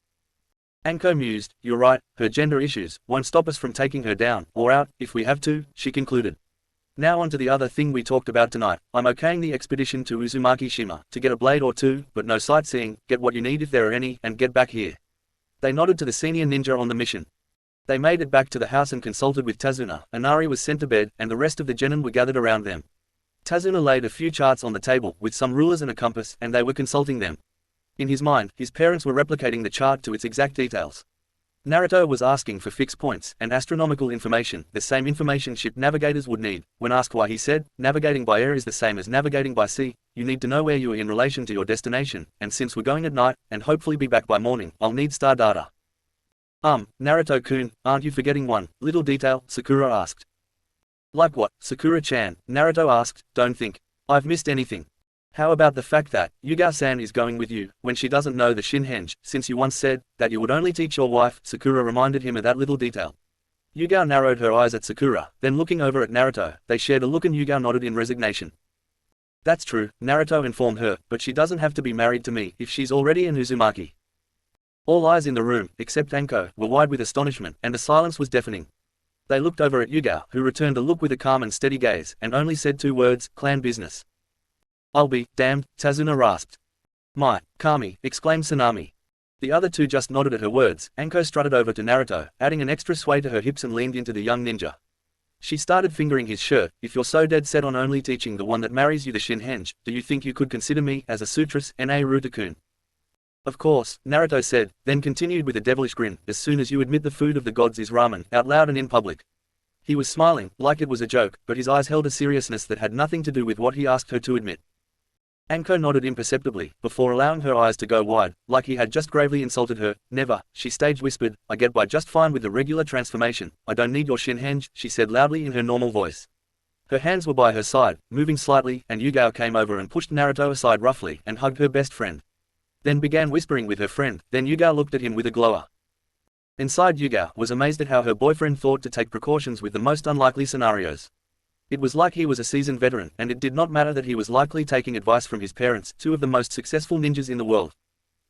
Anko mused. You're right, her gender issues won't stop us from taking her down, or out, if we have to, she concluded. Now on to the other thing we talked about tonight. I'm okaying the expedition to Uzumaki Shima, to get a blade or two, but no sightseeing, get what you need if there are any, and get back here. They nodded to the senior ninja on the mission. They made it back to the house and consulted with Tazuna. Inari was sent to bed, and the rest of the genin were gathered around them. Tazuna laid a few charts on the table, with some rulers and a compass, and they were consulting them. In his mind, his parents were replicating the chart to its exact details. Naruto was asking for fixed points and astronomical information, the same information ship navigators would need. When asked why, he said, navigating by air is the same as navigating by sea. You need to know where you are in relation to your destination, and since we're going at night, and hopefully be back by morning, I'll need star data. Naruto-kun, aren't you forgetting one little detail? Sakura asked. Like what, Sakura-chan? Naruto asked. Don't think I've missed anything. How about the fact that Yugao-san is going with you, when she doesn't know the Shinhenge, since you once said that you would only teach your wife? Sakura reminded him of that little detail. Yugao narrowed her eyes at Sakura, then looking over at Naruto, they shared a look and Yugao nodded in resignation. That's true, Naruto informed her, but she doesn't have to be married to me if she's already an Uzumaki. All eyes in the room, except Anko, were wide with astonishment, and the silence was deafening. They looked over at Yugao, who returned a look with a calm and steady gaze, and only said two words, clan business. I'll be damned, Tazuna rasped. My, Kami, exclaimed Tsunami. The other two just nodded at her words. Anko strutted over to Naruto, adding an extra sway to her hips and leaned into the young ninja. She started fingering his shirt. If you're so dead set on only teaching the one that marries you the Shinhenge, do you think you could consider me as a suitress, Naruto-kun? Of course, Naruto said, then continued with a devilish grin, as soon as you admit the food of the gods is ramen, out loud and in public. He was smiling, like it was a joke, but his eyes held a seriousness that had nothing to do with what he asked her to admit. Anko nodded imperceptibly, before allowing her eyes to go wide, like he had just gravely insulted her. Never, she stage whispered, I get by just fine with the regular transformation. I don't need your shinhenge, she said loudly in her normal voice. Her hands were by her side, moving slightly, and Yugao came over and pushed Naruto aside roughly and hugged her best friend. Then began whispering with her friend. Then Yugao looked at him with a glower. Inside, Yugao was amazed at how her boyfriend thought to take precautions with the most unlikely scenarios. It was like he was a seasoned veteran, and it did not matter that he was likely taking advice from his parents, two of the most successful ninjas in the world.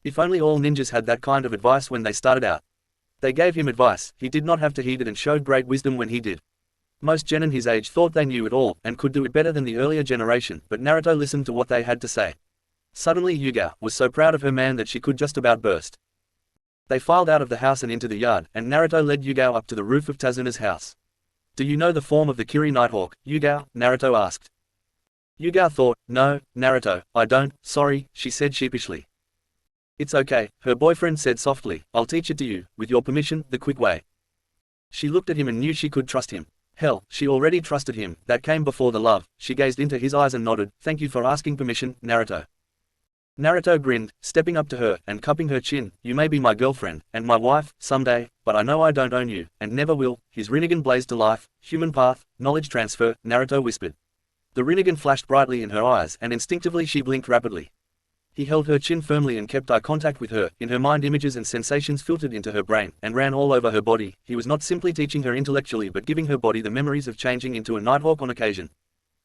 If only all ninjas had that kind of advice when they started out. They gave him advice, he did not have to heed it, and showed great wisdom when he did. Most genin his age thought they knew it all, and could do it better than the earlier generation, but Naruto listened to what they had to say. Suddenly Yugao was so proud of her man that she could just about burst. They filed out of the house and into the yard, and Naruto led Yugao up to the roof of Tazuna's house. Do you know the form of the Kiri Nighthawk, Yugao? Naruto asked. Yugao thought, no, Naruto, I don't, sorry, she said sheepishly. It's okay, her boyfriend said softly, I'll teach it to you, with your permission, the quick way. She looked at him and knew she could trust him. Hell, she already trusted him, that came before the love. She gazed into his eyes and nodded, thank you for asking permission, Naruto. Naruto grinned, stepping up to her and cupping her chin. You may be my girlfriend and my wife someday, but I know I don't own you, and never will. His Rinnegan blazed to life. Human path, knowledge transfer, Naruto whispered. The Rinnegan flashed brightly in her eyes, and instinctively she blinked rapidly. He held her chin firmly and kept eye contact with her. In her mind, images and sensations filtered into her brain and ran all over her body. He was not simply teaching her intellectually, but giving her body the memories of changing into a Nighthawk on occasion.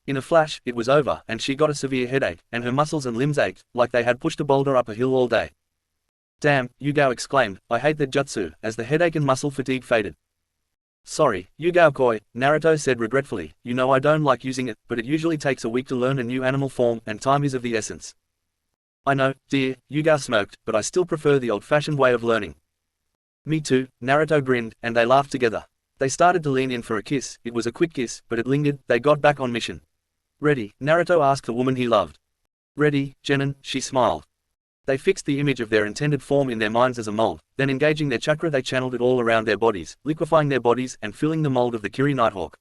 In a flash, it was over, and she got a severe headache, and her muscles and limbs ached, like they had pushed a boulder up a hill all day. Damn, Yugao exclaimed, I hate that jutsu, as the headache and muscle fatigue faded. Sorry, Yugao-koi, Naruto said regretfully, you know I don't like using it, but it usually takes a week to learn a new animal form, and time is of the essence. I know, dear, Yugao smirked, but I still prefer the old-fashioned way of learning. Me too, Naruto grinned, and they laughed together. They started to lean in for a kiss. It was a quick kiss, but it lingered. They got back on mission. Ready? Naruto asked the woman he loved. Ready, Genin, she smiled. They fixed the image of their intended form in their minds as a mold, then engaging their chakra they channeled it all around their bodies, liquefying their bodies and filling the mold of the Kiri Nighthawk.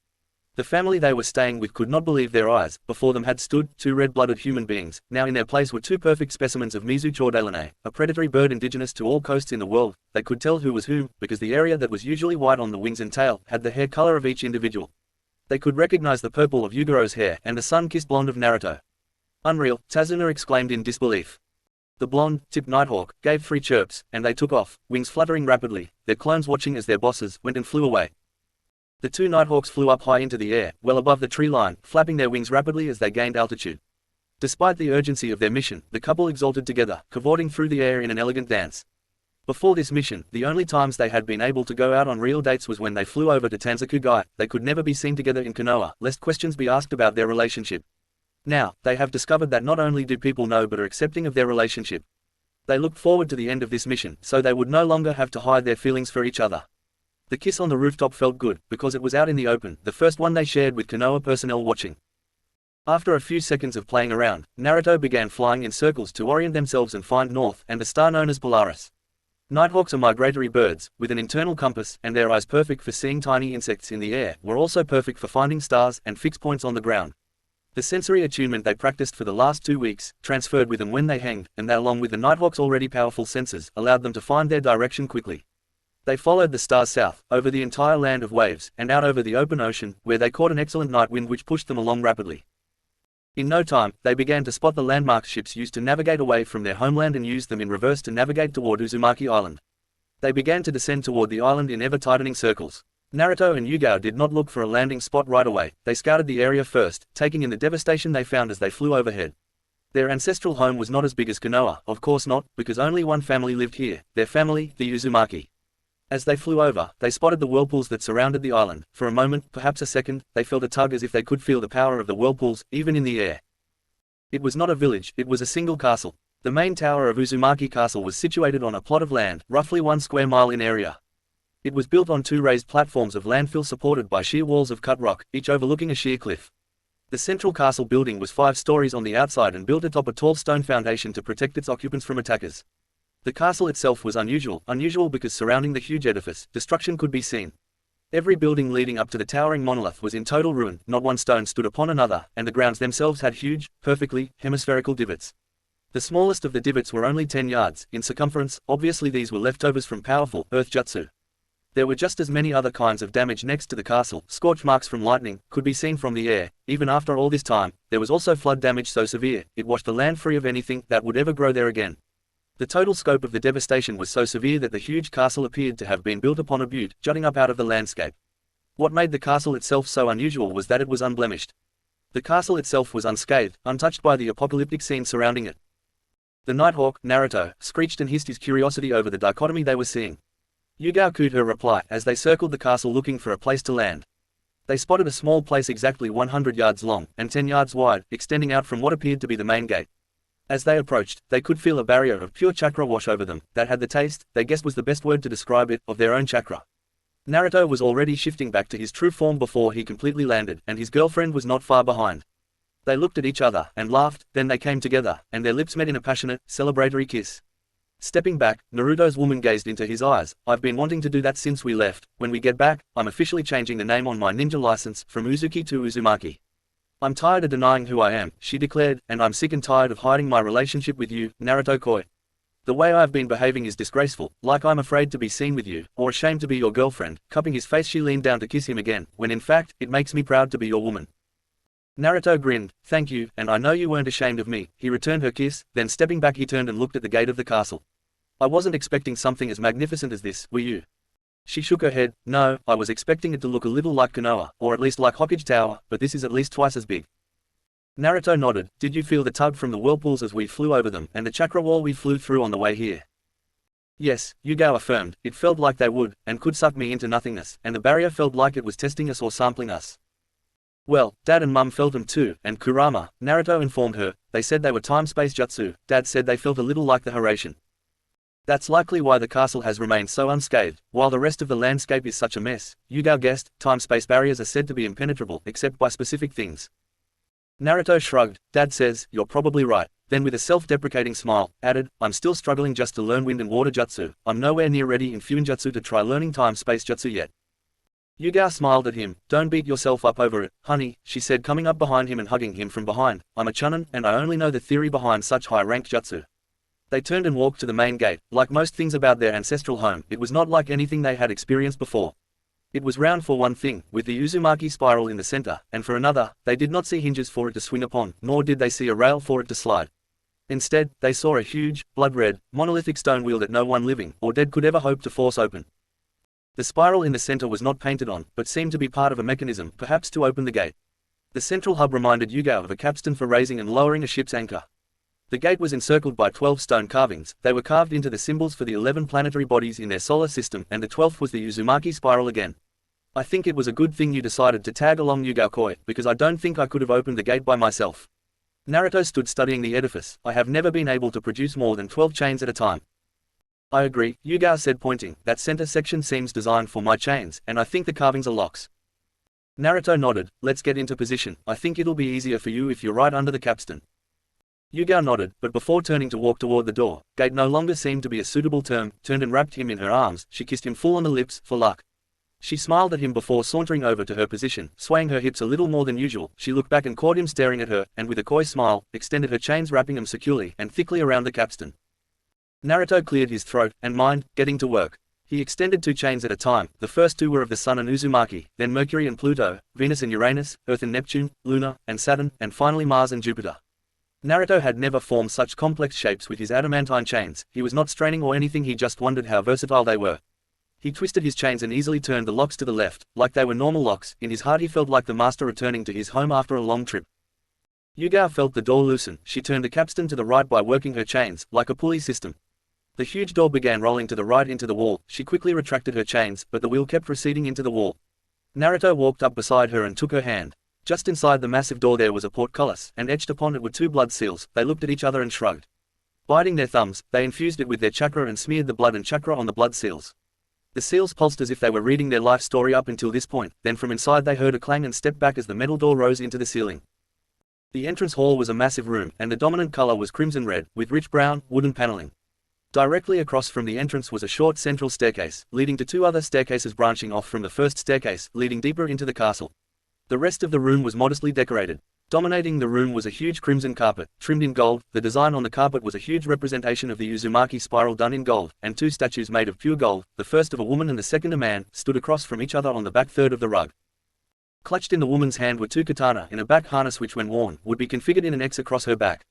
The family they were staying with could not believe their eyes. Before them had stood two red-blooded human beings. Now in their place were two perfect specimens of Mizu chordailane, a predatory bird indigenous to all coasts in the world. They could tell who was whom, because the area that was usually white on the wings and tail had the hair color of each individual. They could recognize the purple of Yuguro's hair and the sun-kissed blonde of Naruto. Unreal, Tazuna exclaimed in disbelief. The blonde, tipped Nighthawk gave 3 chirps, and they took off, wings fluttering rapidly, their clones watching as their bosses went and flew away. The 2 Nighthawks flew up high into the air, well above the tree line, flapping their wings rapidly as they gained altitude. Despite the urgency of their mission, the couple exulted together, cavorting through the air in an elegant dance. Before this mission, the only times they had been able to go out on real dates was when they flew over to Tanzakugai. They could never be seen together in Konoha, lest questions be asked about their relationship. Now, they have discovered that not only do people know but are accepting of their relationship. They looked forward to the end of this mission, so they would no longer have to hide their feelings for each other. The kiss on the rooftop felt good, because it was out in the open, the first one they shared with Konoha personnel watching. After a few seconds of playing around, Naruto began flying in circles to orient themselves and find north and the star known as Polaris. Nighthawks are migratory birds, with an internal compass, and their eyes perfect for seeing tiny insects in the air, were also perfect for finding stars and fixed points on the ground. The sensory attunement they practiced for the last 2 weeks, transferred with them when they hanged, and that along with the Nighthawks' already powerful senses, allowed them to find their direction quickly. They followed the stars south, over the entire land of waves, and out over the open ocean, where they caught an excellent night wind which pushed them along rapidly. In no time, they began to spot the landmark ships used to navigate away from their homeland and used them in reverse to navigate toward Uzumaki Island. They began to descend toward the island in ever-tightening circles. Naruto and Yugao did not look for a landing spot right away. They scouted the area first, taking in the devastation they found as they flew overhead. Their ancestral home was not as big as Konoha, of course not, because only one family lived here, their family, the Uzumaki. As they flew over, they spotted the whirlpools that surrounded the island. For a moment, perhaps a second, they felt a tug as if they could feel the power of the whirlpools, even in the air. It was not a village, it was a single castle. The main tower of Uzumaki Castle was situated on a plot of land, roughly 1 square mile in area. It was built on 2 raised platforms of landfill supported by sheer walls of cut rock, each overlooking a sheer cliff. The central castle building was 5 stories on the outside and built atop a tall stone foundation to protect its occupants from attackers. The castle itself was unusual because surrounding the huge edifice, destruction could be seen. Every building leading up to the towering monolith was in total ruin, not one stone stood upon another, and the grounds themselves had huge, perfectly hemispherical divots. The smallest of the divots were only 10 yards in circumference. Obviously these were leftovers from powerful earth jutsu. There were just as many other kinds of damage next to the castle. Scorch marks from lightning could be seen from the air. Even after all this time, there was also flood damage so severe, it washed the land free of anything that would ever grow there again. The total scope of the devastation was so severe that the huge castle appeared to have been built upon a butte, jutting up out of the landscape. What made the castle itself so unusual was that it was unblemished. The castle itself was unscathed, untouched by the apocalyptic scene surrounding it. The Nighthawk, Naruto, screeched and hissed his curiosity over the dichotomy they were seeing. Yugao cooed her reply as they circled the castle looking for a place to land. They spotted a small place exactly 100 yards long and 10 yards wide, extending out from what appeared to be the main gate. As they approached, they could feel a barrier of pure chakra wash over them, that had the taste, they guessed was the best word to describe it, of their own chakra. Naruto was already shifting back to his true form before he completely landed, and his girlfriend was not far behind. They looked at each other and laughed, then they came together, and their lips met in a passionate, celebratory kiss. Stepping back, Naruto's woman gazed into his eyes. I've been wanting to do that since we left. When we get back, I'm officially changing the name on my ninja license from Uzuki to Uzumaki. I'm tired of denying who I am, she declared, and I'm sick and tired of hiding my relationship with you, Naruto Koi. The way I've been behaving is disgraceful, like I'm afraid to be seen with you, or ashamed to be your girlfriend. Cupping his face, she leaned down to kiss him again, when in fact, it makes me proud to be your woman. Naruto grinned. Thank you, and I know you weren't ashamed of me. He returned her kiss, then stepping back he turned and looked at the gate of the castle. I wasn't expecting something as magnificent as this, were you? She shook her head. No, I was expecting it to look a little like Konoha, or at least like Hokage Tower, but this is at least twice as big. Naruto nodded. Did you feel the tug from the whirlpools as we flew over them, and the chakra wall we flew through on the way here? Yes, Yugao affirmed. It felt like they would, and could suck me into nothingness, and the barrier felt like it was testing us or sampling us. Well, Dad and Mum felt them too, and Kurama, Naruto informed her, they said they were time-space jutsu. Dad said they felt a little like the Hiraishin. That's likely why the castle has remained so unscathed, while the rest of the landscape is such a mess. Yugao guessed, time-space barriers are said to be impenetrable, except by specific things. Naruto shrugged. Dad says, you're probably right. Then with a self-deprecating smile, added, I'm still struggling just to learn wind and water jutsu. I'm nowhere near ready in Fuinjutsu to try learning time-space jutsu yet. Yugao smiled at him. Don't beat yourself up over it, honey, she said, coming up behind him and hugging him from behind. I'm a chunin, and I only know the theory behind such high-ranked jutsu. They turned and walked to the main gate. Like most things about their ancestral home, it was not like anything they had experienced before. It was round for one thing, with the Uzumaki spiral in the center, and for another, they did not see hinges for it to swing upon, nor did they see a rail for it to slide. Instead, they saw a huge, blood-red, monolithic stone wheel that no one living or dead could ever hope to force open. The spiral in the center was not painted on, but seemed to be part of a mechanism, perhaps to open the gate. The central hub reminded Yugao of a capstan for raising and lowering a ship's anchor. The gate was encircled by 12 stone carvings. They were carved into the symbols for the 11 planetary bodies in their solar system, and the 12th was the Uzumaki spiral again. I think it was a good thing you decided to tag along, Yugao Koi, because I don't think I could have opened the gate by myself. Naruto stood studying the edifice. I have never been able to produce more than 12 chains at a time. I agree, Yugao said, pointing. That center section seems designed for my chains, and I think the carvings are locks. Naruto nodded. Let's get into position. I think it'll be easier for you if you're right under the capstan. Yugao nodded, but before turning to walk toward the door, gate no longer seemed to be a suitable term, turned and wrapped him in her arms. She kissed him full on the lips, for luck. She smiled at him before sauntering over to her position, swaying her hips a little more than usual. She looked back and caught him staring at her, and with a coy smile, extended her chains, wrapping them securely and thickly around the capstan. Naruto cleared his throat and mind, getting to work. He extended 2 chains at a time. The first 2 were of the Sun and Uzumaki, then Mercury and Pluto, Venus and Uranus, Earth and Neptune, Luna and Saturn, and finally Mars and Jupiter. Naruto had never formed such complex shapes with his adamantine chains. He was not straining or anything, he just wondered how versatile they were. He twisted his chains and easily turned the locks to the left, like they were normal locks. In his heart he felt like the master returning to his home after a long trip. Yugao felt the door loosen. She turned the capstan to the right by working her chains, like a pulley system. The huge door began rolling to the right into the wall. She quickly retracted her chains, but the wheel kept receding into the wall. Naruto walked up beside her and took her hand. Just inside the massive door there was a portcullis, and etched upon it were 2 blood seals. They looked at each other and shrugged. Biting their thumbs, they infused it with their chakra and smeared the blood and chakra on the blood seals. The seals pulsed as if they were reading their life story up until this point, then from inside they heard a clang and stepped back as the metal door rose into the ceiling. The entrance hall was a massive room, and the dominant color was crimson red, with rich brown, wooden paneling. Directly across from the entrance was a short central staircase, leading to two other staircases branching off from the first staircase, leading deeper into the castle. The rest of the room was modestly decorated. Dominating the room was a huge crimson carpet, trimmed in gold. The design on the carpet was a huge representation of the Uzumaki spiral done in gold, and two statues made of pure gold, the first of a woman and the second a man, stood across from each other on the back third of the rug. Clutched in the woman's hand were two katana in a back harness which when worn, would be configured in an X across her back.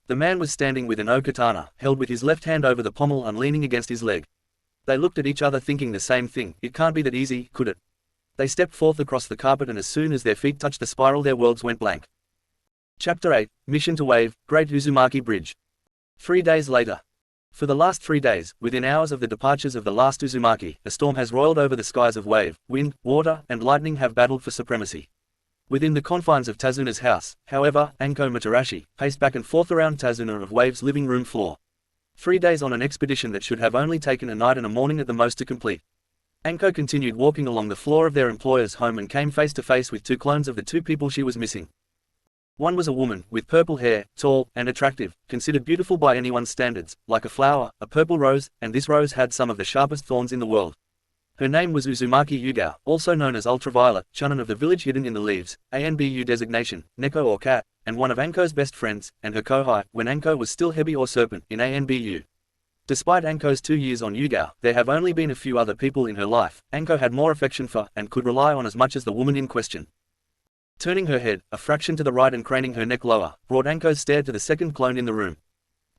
The man was standing with an O katana, held with his left hand over the pommel and leaning against his leg. They looked at each other thinking the same thing, it can't be that easy, could it? They stepped forth across the carpet and as soon as their feet touched the spiral their worlds went blank. Chapter 8, Mission to Wave, Great Uzumaki Bridge. 3 days later. For the last 3 days, within hours of the departures of the last Uzumaki, a storm has roiled over the skies of wave, wind, water, and lightning have battled for supremacy. Within the confines of Tazuna's house, however, Anko Matarashi paced back and forth around Tazuna of Wave's living room floor. 3 days on an expedition that should have only taken a night and a morning at the most to complete. Anko continued walking along the floor of their employer's home and came face to face with two clones of the two people she was missing. One was a woman, with purple hair, tall, and attractive, considered beautiful by anyone's standards, like a flower, a purple rose, and this rose had some of the sharpest thorns in the world. Her name was Uzumaki Yugao, also known as Ultraviolet, Chunin of the village hidden in the leaves, ANBU designation, Neko or cat, and one of Anko's best friends, and her kohai, when Anko was still Hebi or serpent, in ANBU. Despite Anko's 2 years on Yugao, there have only been a few other people in her life, Anko had more affection for, and could rely on as much as the woman in question. Turning her head, a fraction to the right and craning her neck lower, brought Anko's stare to the second clone in the room.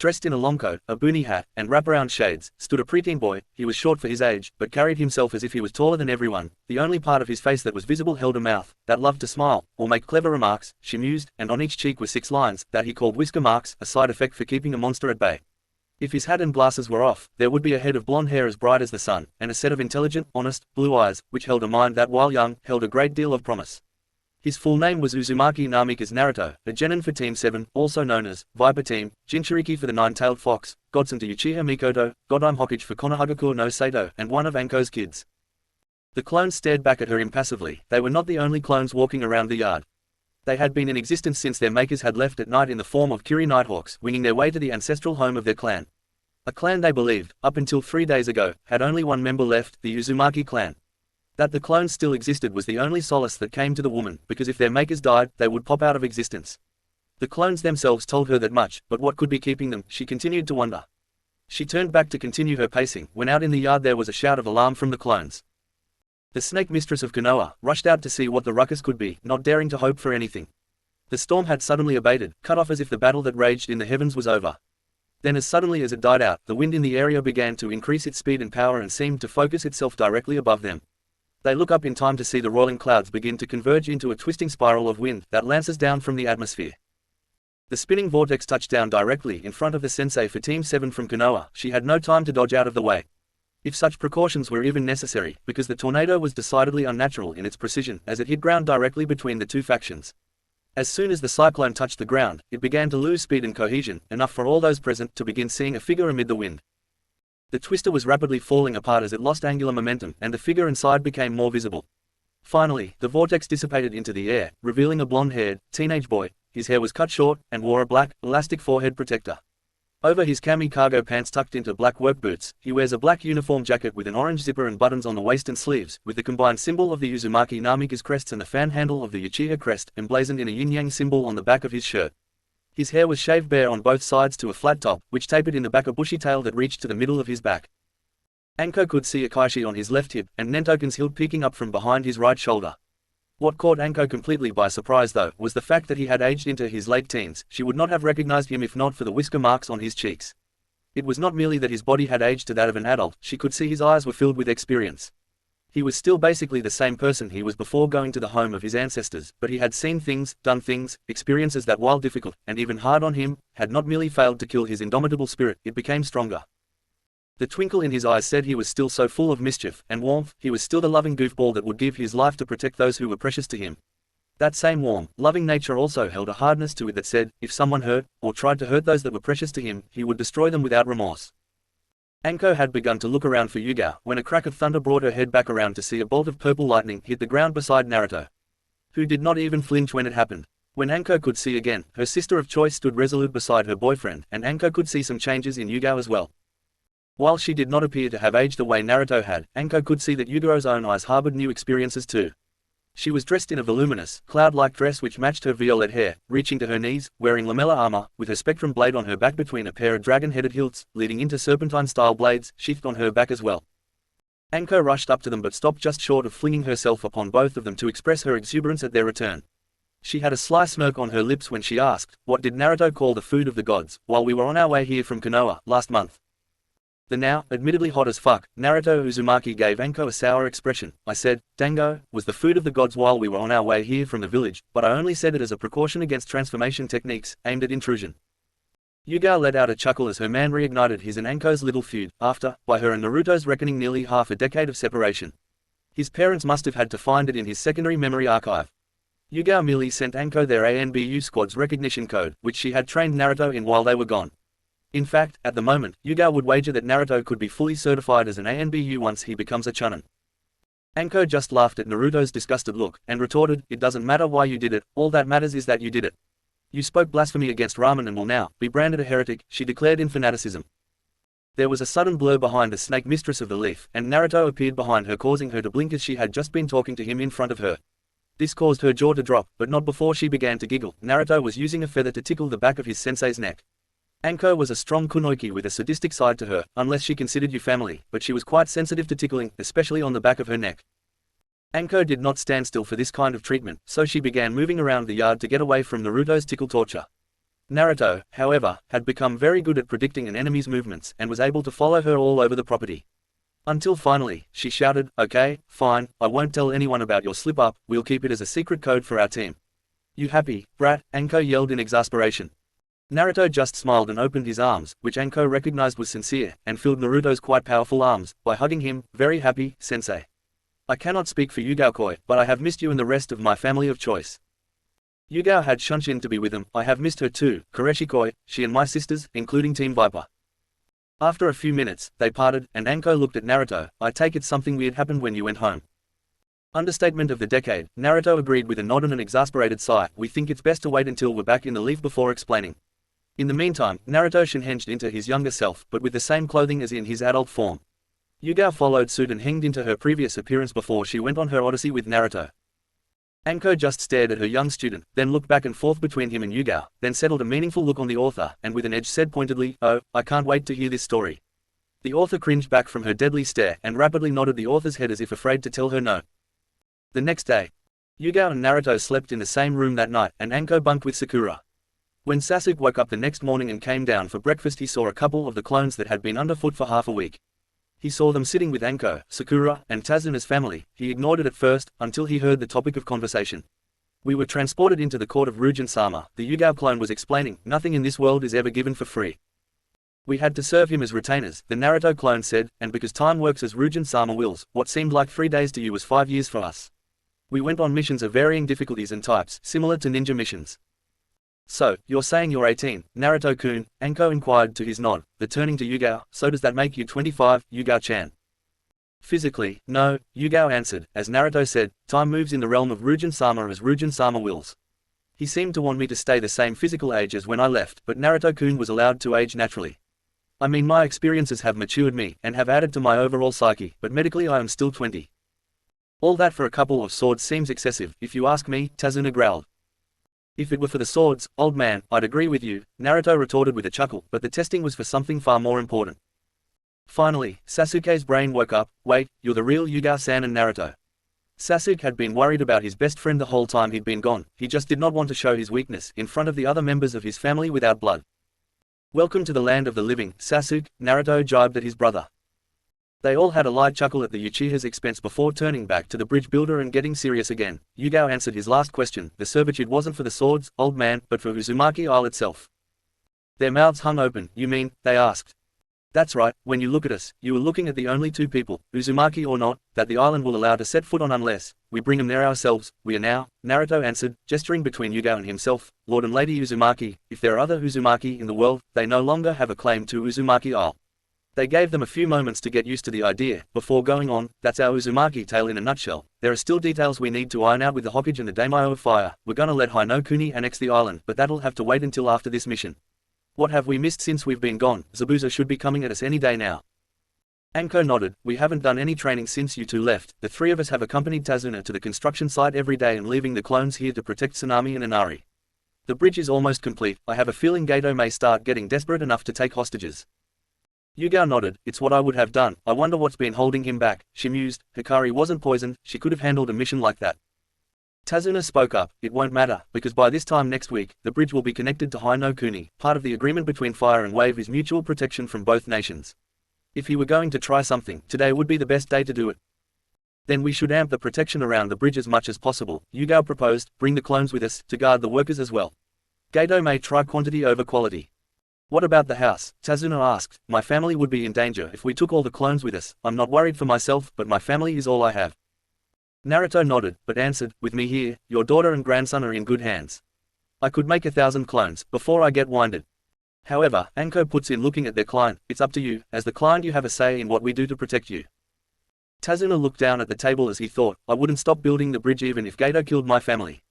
Dressed in a long coat, a boonie hat, and wraparound shades, stood a preteen boy. He was short for his age, but carried himself as if he was taller than everyone. The only part of his face that was visible held a mouth, that loved to smile, or make clever remarks, she mused, and on each cheek were 6 lines, that he called whisker marks, a side effect for keeping a monster at bay. If his hat and glasses were off, there would be a head of blonde hair as bright as the sun, and a set of intelligent, honest, blue eyes, which held a mind that while young, held a great deal of promise. His full name was Uzumaki Namikaze Naruto, a genin for Team 7, also known as Viper Team, Jinchuriki for the Nine-Tailed Fox, Godson to Uchiha Mikoto, Godime Hokage for Konohagakure no Sato, and one of Anko's kids. The clones stared back at her impassively. They were not the only clones walking around the yard. They had been in existence since their makers had left at night in the form of Kiri Nighthawks, winging their way to the ancestral home of their clan. A clan they believed, up until 3 days ago, had only one member left, the Uzumaki clan. That the clones still existed was the only solace that came to the woman, because if their makers died, they would pop out of existence. The clones themselves told her that much, but what could be keeping them, she continued to wonder. She turned back to continue her pacing, when out in the yard there was a shout of alarm from the clones. The snake mistress of Konoha rushed out to see what the ruckus could be, not daring to hope for anything. The storm had suddenly abated, cut off as if the battle that raged in the heavens was over. Then as suddenly as it died out, the wind in the area began to increase its speed and power and seemed to focus itself directly above them. They look up in time to see the rolling clouds begin to converge into a twisting spiral of wind that lances down from the atmosphere. The spinning vortex touched down directly in front of the sensei for Team 7 from Konoha. She had no time to dodge out of the way. If such precautions were even necessary, because the tornado was decidedly unnatural in its precision as it hit ground directly between the two factions. As soon as the cyclone touched the ground, it began to lose speed and cohesion, enough for all those present to begin seeing a figure amid the wind. The twister was rapidly falling apart as it lost angular momentum, and the figure inside became more visible. Finally, the vortex dissipated into the air, revealing a blonde-haired, teenage boy. His hair was cut short, and wore a black, elastic forehead protector. Over his cami cargo pants tucked into black work boots, he wears a black uniform jacket with an orange zipper and buttons on the waist and sleeves, with the combined symbol of the Uzumaki Namikaze crests and the fan handle of the Uchiha crest, emblazoned in a yin-yang symbol on the back of his shirt. His hair was shaved bare on both sides to a flat top, which tapered in the back a bushy tail that reached to the middle of his back. Anko could see a kakashi on his left hip, and Nentoken's hilt peeking up from behind his right shoulder. What caught Anko completely by surprise though, was the fact that he had aged into his late teens. She would not have recognized him if not for the whisker marks on his cheeks. It was not merely that his body had aged to that of an adult, she could see his eyes were filled with experience. He was still basically the same person he was before going to the home of his ancestors, but he had seen things, done things, experiences that while difficult, and even hard on him, had not merely failed to kill his indomitable spirit, it became stronger. The twinkle in his eyes said he was still so full of mischief and warmth. He was still the loving goofball that would give his life to protect those who were precious to him. That same warm, loving nature also held a hardness to it that said, if someone hurt, or tried to hurt those that were precious to him, he would destroy them without remorse. Anko had begun to look around for Yugao, when a crack of thunder brought her head back around to see a bolt of purple lightning hit the ground beside Naruto, who did not even flinch when it happened. When Anko could see again, her sister of choice stood resolute beside her boyfriend, and Anko could see some changes in Yugao as well. While she did not appear to have aged the way Naruto had, Anko could see that Yugiro's own eyes harbored new experiences too. She was dressed in a voluminous, cloud-like dress which matched her violet hair, reaching to her knees, wearing lamella armor, with her spectrum blade on her back between a pair of dragon-headed hilts, leading into serpentine-style blades, sheathed on her back as well. Anko rushed up to them but stopped just short of flinging herself upon both of them to express her exuberance at their return. She had a sly smirk on her lips when she asked, "What did Naruto call the food of the gods, while we were on our way here from Konoha, last month?" The now, admittedly hot as fuck, Naruto Uzumaki gave Anko a sour expression. "I said, Dango, was the food of the gods while we were on our way here from the village, but I only said it as a precaution against transformation techniques, aimed at intrusion." Yugao let out a chuckle as her man reignited his and Anko's little feud, after, by her and Naruto's reckoning, nearly half a decade of separation. His parents must have had to find it in his secondary memory archive. Yugao merely sent Anko their ANBU squad's recognition code, which she had trained Naruto in while they were gone. In fact, at the moment, Yugao would wager that Naruto could be fully certified as an ANBU once he becomes a chunin. Anko just laughed at Naruto's disgusted look, and retorted, "It doesn't matter why you did it, all that matters is that you did it. You spoke blasphemy against Ramen and will now be branded a heretic," she declared in fanaticism. There was a sudden blur behind the snake mistress of the leaf, and Naruto appeared behind her, causing her to blink as she had just been talking to him in front of her. This caused her jaw to drop, but not before she began to giggle. Naruto was using a feather to tickle the back of his sensei's neck. Anko was a strong kunoichi with a sadistic side to her, unless she considered you family, but she was quite sensitive to tickling, especially on the back of her neck. Anko did not stand still for this kind of treatment, so she began moving around the yard to get away from Naruto's tickle torture. Naruto, however, had become very good at predicting an enemy's movements and was able to follow her all over the property. Until finally, she shouted, "Okay, fine, I won't tell anyone about your slip-up, we'll keep it as a secret code for our team." "You happy, brat?" Anko yelled in exasperation. Naruto just smiled and opened his arms, which Anko recognized was sincere, and filled Naruto's quite powerful arms, by hugging him. "Very happy, sensei. I cannot speak for Yugao-koi, but I have missed you and the rest of my family of choice." Yugao had Shunshin to be with him. "I have missed her too, Koreshi-koi, she and my sisters, including Team Viper." After a few minutes, they parted, and Anko looked at Naruto. "I take it something weird happened when you went home." Understatement of the decade, Naruto agreed with a nod and an exasperated sigh. "We think it's best to wait until we're back in the leaf before explaining." In the meantime, Naruto changed into his younger self, but with the same clothing as in his adult form. Yugao followed suit and hanged into her previous appearance before she went on her odyssey with Naruto. Anko just stared at her young student, then looked back and forth between him and Yugao, then settled a meaningful look on the author, and with an edge said pointedly, "Oh, I can't wait to hear this story." The author cringed back from her deadly stare, and rapidly nodded the author's head as if afraid to tell her no. The next day, Yugao and Naruto slept in the same room that night, and Anko bunked with Sakura. When Sasuke woke up the next morning and came down for breakfast, he saw a couple of the clones that had been underfoot for half a week. He saw them sitting with Anko, Sakura, and Tazuna's family. He ignored it at first, until he heard the topic of conversation. "We were transported into the court of Ryujin-sama," the Yugao clone was explaining. "Nothing in this world is ever given for free. We had to serve him as retainers," the Naruto clone said, "and because time works as Ryujin-sama wills, what seemed like 3 days to you was 5 years for us. We went on missions of varying difficulties and types, similar to ninja missions." "So, you're saying you're 18, Naruto-kun?" Anko inquired to his nod, then turning to Yugao. "So does that make you 25, Yugao-chan?" "Physically, no," Yugao answered. "As Naruto said, time moves in the realm of Ryujin-sama as Ryujin-sama wills. He seemed to want me to stay the same physical age as when I left, but Naruto-kun was allowed to age naturally. I mean, my experiences have matured me, and have added to my overall psyche, but medically I am still 20. All that for a couple of swords seems excessive, if you ask me," Tazuna growled. "If it were for the swords, old man, I'd agree with you," Naruto retorted with a chuckle, "but the testing was for something far more important." Finally, Sasuke's brain woke up. "Wait, you're the real Yugao-san and Naruto." Sasuke had been worried about his best friend the whole time he'd been gone. He just did not want to show his weakness in front of the other members of his family without blood. "Welcome to the land of the living, Sasuke," Naruto jibed at his brother. They all had a light chuckle at the Uchiha's expense before turning back to the bridge builder and getting serious again. Yugao answered his last question. "The servitude wasn't for the swords, old man, but for Uzumaki Isle itself." Their mouths hung open. "You mean?" they asked. "That's right, when you look at us, you are looking at the only two people, Uzumaki or not, that the island will allow to set foot on unless we bring them there ourselves. We are now," Naruto answered, gesturing between Yugao and himself, "Lord and Lady Uzumaki. If there are other Uzumaki in the world, they no longer have a claim to Uzumaki Isle." They gave them a few moments to get used to the idea, before going on. "That's our Uzumaki tale in a nutshell. There are still details we need to iron out with the Hokage and the Daimyo of Fire. We're gonna let Hinokuni annex the island, but that'll have to wait until after this mission. What have we missed since we've been gone? Zabuza should be coming at us any day now." Anko nodded. We haven't done any training since you two left. The three of us have accompanied Tazuna to the construction site every day and leaving the clones here to protect Tsunami and Inari. The bridge is almost complete. I have a feeling Gato may start getting desperate enough to take hostages. Yugao nodded. It's what I would have done. I wonder what's been holding him back, she mused. Hikari wasn't poisoned, she could have handled a mission like that. Tazuna spoke up. It won't matter, because by this time next week, the bridge will be connected to Hai no Kuni. Part of the agreement between Fire and Wave is mutual protection from both nations. If he were going to try something, today would be the best day to do it. Then we should amp the protection around the bridge as much as possible, Yugao proposed. Bring the clones with us, to guard the workers as well. Gato may try quantity over quality. What about the house? Tazuna asked. My family would be in danger if we took all the clones with us. I'm not worried for myself, but my family is all I have. Naruto nodded, but answered, with me here, your daughter and grandson are in good hands. I could make 1,000 clones, before I get winded. However, Anko puts in looking at their client, it's up to you, as the client you have a say in what we do to protect you. Tazuna looked down at the table as he thought, I wouldn't stop building the bridge even if Gato killed my family.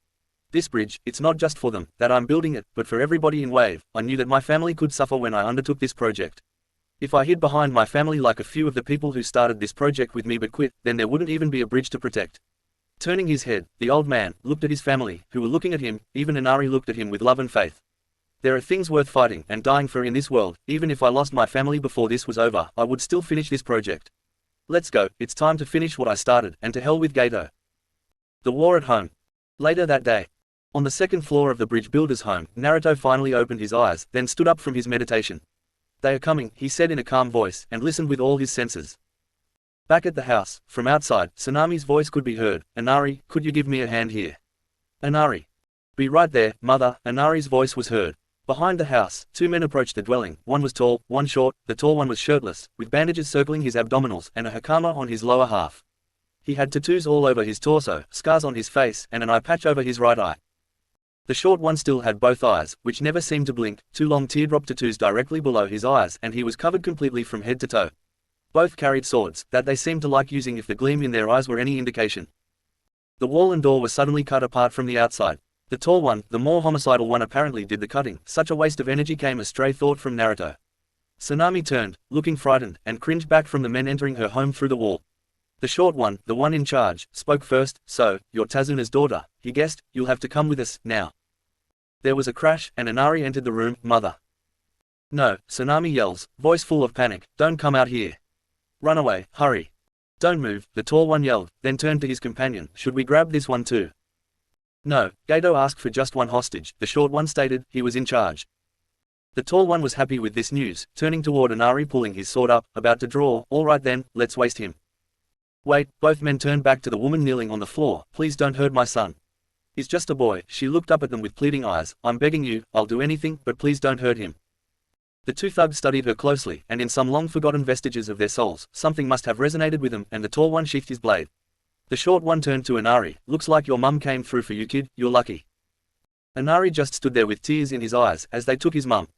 This bridge, it's not just for them, that I'm building it, but for everybody in Wave. I knew that my family could suffer when I undertook this project. If I hid behind my family like a few of the people who started this project with me but quit, then there wouldn't even be a bridge to protect. Turning his head, the old man looked at his family, who were looking at him. Even Inari looked at him with love and faith. There are things worth fighting and dying for in this world. Even if I lost my family before this was over, I would still finish this project. Let's go, it's time to finish what I started, and to hell with Gato. The war at home. Later that day. On the second floor of the bridge builder's home, Naruto finally opened his eyes, then stood up from his meditation. They are coming, he said in a calm voice, and listened with all his senses. Back at the house, from outside, Tsunami's voice could be heard. Inari, could you give me a hand here? Inari. Be right there, mother. Inari's voice was heard. Behind the house, two men approached the dwelling. One was tall, one short. The tall one was shirtless, with bandages circling his abdominals and a hakama on his lower half. He had tattoos all over his torso, scars on his face, and an eye patch over his right eye. The short one still had both eyes, which never seemed to blink, two long teardrop tattoos directly below his eyes, and he was covered completely from head to toe. Both carried swords, that they seemed to like using if the gleam in their eyes were any indication. The wall and door were suddenly cut apart from the outside. The tall one, the more homicidal one, apparently did the cutting. Such a waste of energy, came a stray thought from Naruto. Tsunami turned, looking frightened, and cringed back from the men entering her home through the wall. The short one, the one in charge, spoke first. So, you're Tazuna's daughter, he guessed. You'll have to come with us, now. There was a crash, and Inari entered the room. Mother. No, Tsunami yells, voice full of panic, don't come out here. Run away, hurry. Don't move, the tall one yelled, then turned to his companion. Should we grab this one too? No, Gato asked for just one hostage, the short one stated. He was in charge. The tall one was happy with this news, turning toward Inari, pulling his sword up, about to draw. All right then, let's waste him. Wait, both men turned back to the woman kneeling on the floor. Please don't hurt my son. He's just a boy. She looked up at them with pleading eyes. I'm begging you, I'll do anything, but please don't hurt him. The two thugs studied her closely, and in some long-forgotten vestiges of their souls, something must have resonated with them, and the tall one sheathed his blade. The short one turned to Inari. Looks like your mum came through for you, kid, you're lucky. Inari just stood there with tears in his eyes, as they took his mum.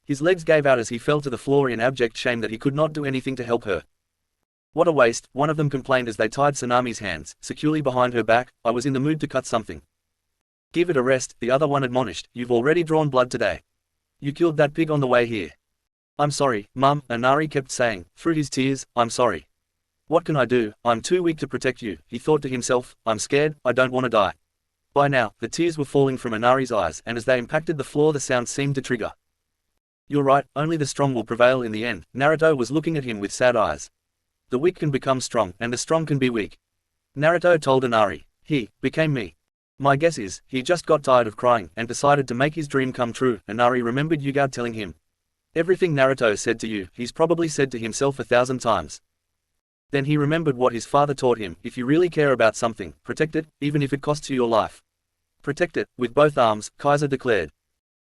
His legs gave out as he fell to the floor in abject shame that he could not do anything to help her. What a waste, one of them complained as they tied Tsunami's hands securely behind her back. I was in the mood to cut something. Give it a rest, the other one admonished. You've already drawn blood today. You killed that pig on the way here. I'm sorry, Mum, Inari kept saying, through his tears. I'm sorry. What can I do? I'm too weak to protect you, he thought to himself. I'm scared, I don't want to die. By now, the tears were falling from Inari's eyes, and as they impacted the floor the sound seemed to trigger. You're right, only the strong will prevail in the end. Naruto was looking at him with sad eyes. The weak can become strong, and the strong can be weak. Naruto told Inari. He became me. My guess is, he just got tired of crying, and decided to make his dream come true. Inari remembered Yugao telling him. Everything Naruto said to you, he's probably said to himself 1,000 times. Then he remembered what his father taught him. If you really care about something, protect it, even if it costs you your life. Protect it, with both arms, Kaiser declared.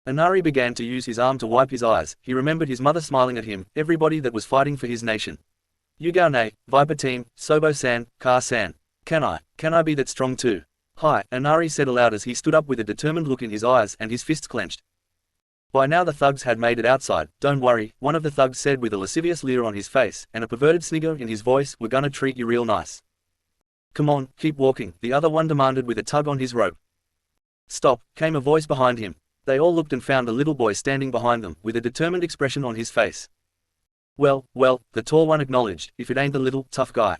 Inari began to use his arm to wipe his eyes. He remembered his mother smiling at him, everybody that was fighting for his nation. Yugao-ne, Viper Team, Sobo-san, Ka-san. Can I be that strong too? Hi, Inari said aloud as he stood up with a determined look in his eyes and his fists clenched. By now the thugs had made it outside. Don't worry, one of the thugs said with a lascivious leer on his face, and a perverted snigger in his voice, we're gonna treat you real nice. Come on, keep walking, the other one demanded with a tug on his rope. Stop, came a voice behind him. They all looked and found a little boy standing behind them, with a determined expression on his face. Well, the tall one acknowledged, if it ain't the little, tough guy.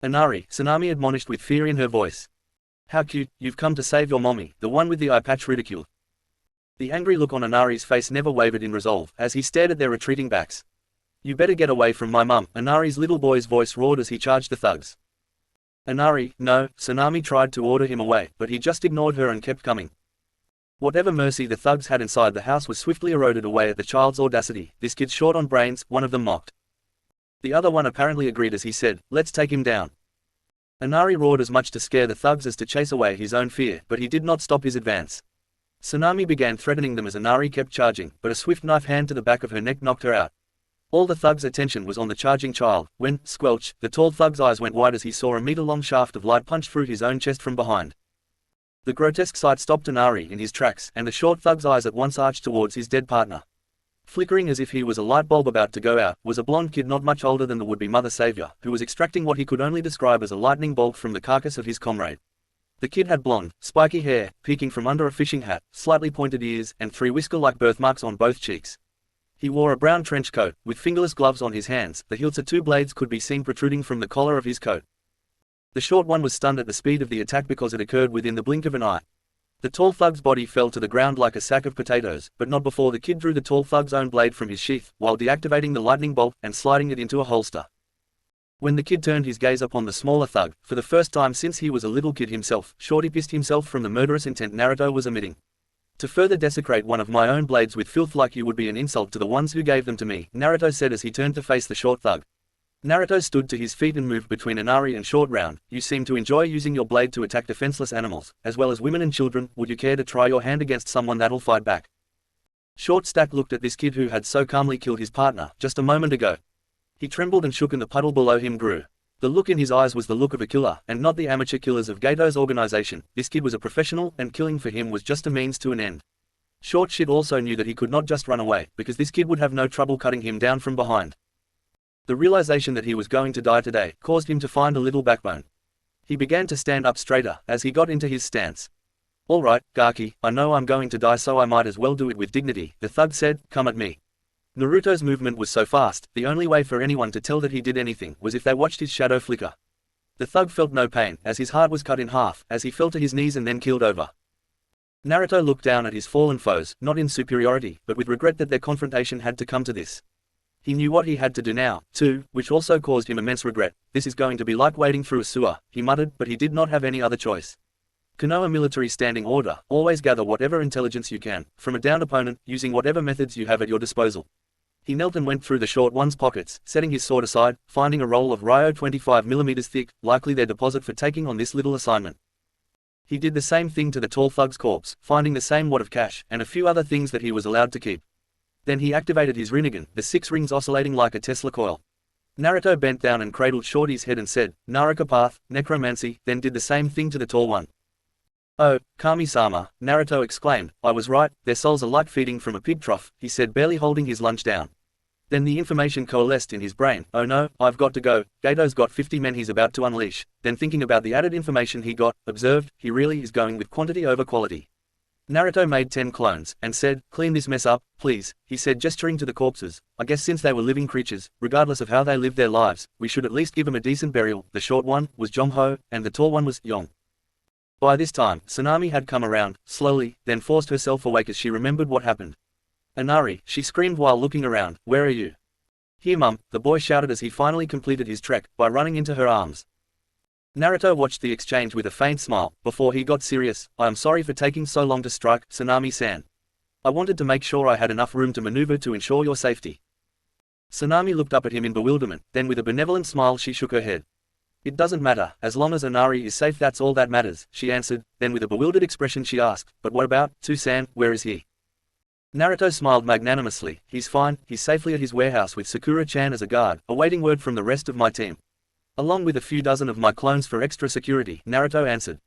Inari, Tsunami admonished with fear in her voice. How cute, you've come to save your mommy, the one with the eye patch ridiculed. The angry look on Inari's face never wavered in resolve, as he stared at their retreating backs. You better get away from my mum, Inari's little boy's voice roared as he charged the thugs. Inari, no, Tsunami tried to order him away, but he just ignored her and kept coming. Whatever mercy the thugs had inside the house was swiftly eroded away at the child's audacity. This kid's short on brains, one of them mocked. The other one apparently agreed as he said, let's take him down. Inari roared as much to scare the thugs as to chase away his own fear, but he did not stop his advance. Tsunami began threatening them as Inari kept charging, but a swift knife hand to the back of her neck knocked her out. All the thug's attention was on the charging child, when, squelch, the tall thug's eyes went wide as he saw a meter-long shaft of light punch through his own chest from behind. The grotesque sight stopped Inari in his tracks, and the short thug's eyes at once arched towards his dead partner. Flickering as if he was a light bulb about to go out, was a blonde kid not much older than the would-be mother savior, who was extracting what he could only describe as a lightning bolt from the carcass of his comrade. The kid had blonde, spiky hair, peeking from under a fishing hat, slightly pointed ears, and 3 whisker-like birthmarks on both cheeks. He wore a brown trench coat, with fingerless gloves on his hands. The hilts of 2 blades could be seen protruding from the collar of his coat. The short one was stunned at the speed of the attack because it occurred within the blink of an eye. The tall thug's body fell to the ground like a sack of potatoes, but not before the kid drew the tall thug's own blade from his sheath, while deactivating the lightning bolt, and sliding it into a holster. When the kid turned his gaze upon the smaller thug, for the first time since he was a little kid himself, Shorty pissed himself from the murderous intent Naruto was emitting. To further desecrate one of my own blades with filth like you would be an insult to the ones who gave them to me, Naruto said as he turned to face the short thug. Naruto stood to his feet and moved between Inari and Short Round. You seem to enjoy using your blade to attack defenseless animals, as well as women and children. Would you care to try your hand against someone that'll fight back? Short Stack looked at this kid who had so calmly killed his partner just a moment ago. He trembled and shook and the puddle below him grew. The look in his eyes was the look of a killer, and not the amateur killers of Gato's organization. This kid was a professional, and killing for him was just a means to an end. Short Shit also knew that he could not just run away, because this kid would have no trouble cutting him down from behind. The realization that he was going to die today caused him to find a little backbone. He began to stand up straighter as he got into his stance. All right, Gaki, I know I'm going to die, so I might as well do it with dignity, the thug said. Come at me. Naruto's movement was so fast, the only way for anyone to tell that he did anything was if they watched his shadow flicker. The thug felt no pain, as his heart was cut in half, as he fell to his knees and then keeled over. Naruto looked down at his fallen foes, not in superiority, but with regret that their confrontation had to come to this. He knew what he had to do now, too, which also caused him immense regret. This is going to be like wading through a sewer, he muttered, but he did not have any other choice. Konoha military standing order, always gather whatever intelligence you can, from a downed opponent, using whatever methods you have at your disposal. He knelt and went through the short one's pockets, setting his sword aside, finding a roll of Ryo 25mm thick, likely their deposit for taking on this little assignment. He did the same thing to the tall thug's corpse, finding the same wad of cash, and a few other things that he was allowed to keep. Then he activated his Rinnegan, the 6 rings oscillating like a Tesla coil. Naruto bent down and cradled Shorty's head and said, Naraka Path, Necromancy, then did the same thing to the tall one. Oh, Kami-sama, Naruto exclaimed, I was right, their souls are like feeding from a pig trough, he said, barely holding his lunch down. Then the information coalesced in his brain. Oh no, I've got to go, Gato's got 50 men he's about to unleash. Then thinking about the added information he got, observed, he really is going with quantity over quality. Naruto made 10 clones, and said, clean this mess up, please, he said, gesturing to the corpses. I guess since they were living creatures, regardless of how they lived their lives, we should at least give them a decent burial. The short one was Jongho, and the tall one was Yong. By this time, Tsunami had come around, slowly, then forced herself awake as she remembered what happened. Inari, she screamed while looking around, where are you? Here mum, the boy shouted as he finally completed his trek, by running into her arms. Naruto watched the exchange with a faint smile, before he got serious. I am sorry for taking so long to strike, Tsunami-san. I wanted to make sure I had enough room to maneuver to ensure your safety. Tsunami looked up at him in bewilderment, then with a benevolent smile she shook her head. It doesn't matter, as long as Inari is safe that's all that matters, she answered, then with a bewildered expression she asked, but what about, Tsu-san, where is he? Naruto smiled magnanimously, he's fine, he's safely at his warehouse with Sakura-chan as a guard, awaiting word from the rest of my team. Along with a few dozen of my clones for extra security, Naruto answered.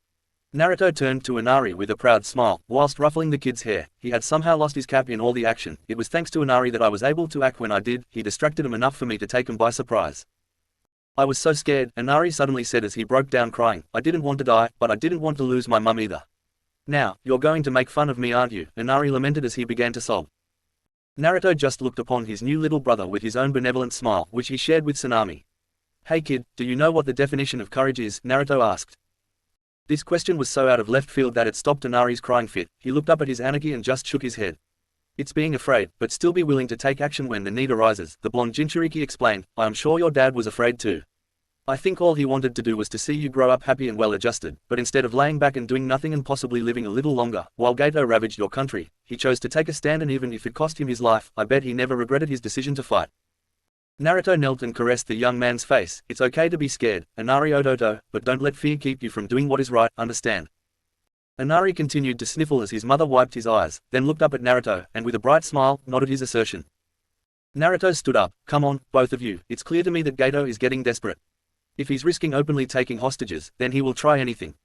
Naruto turned to Inari with a proud smile, whilst ruffling the kid's hair. He had somehow lost his cap in all the action. It was thanks to Inari that I was able to act when I did. He distracted him enough for me to take him by surprise. I was so scared, Inari suddenly said as he broke down crying. I didn't want to die, but I didn't want to lose my mum either. Now, you're going to make fun of me, aren't you? Inari lamented as he began to sob. Naruto just looked upon his new little brother with his own benevolent smile, which he shared with Tsunami. "Hey kid, do you know what the definition of courage is?" Naruto asked. This question was so out of left field that it stopped Inari's crying fit. He looked up at his Anarchy and just shook his head. "It's being afraid, but still be willing to take action when the need arises," the blonde Jinchuriki explained. "I am sure your dad was afraid too. I think all he wanted to do was to see you grow up happy and well-adjusted, but instead of laying back and doing nothing and possibly living a little longer, while Gato ravaged your country, he chose to take a stand, and even if it cost him his life, I bet he never regretted his decision to fight." Naruto knelt and caressed the young man's face. "It's okay to be scared, Inari Ototo, but don't let fear keep you from doing what is right, understand?" Inari continued to sniffle as his mother wiped his eyes, then looked up at Naruto, and with a bright smile, nodded his assertion. Naruto stood up. "Come on, both of you, it's clear to me that Gato is getting desperate. If he's risking openly taking hostages, then he will try anything.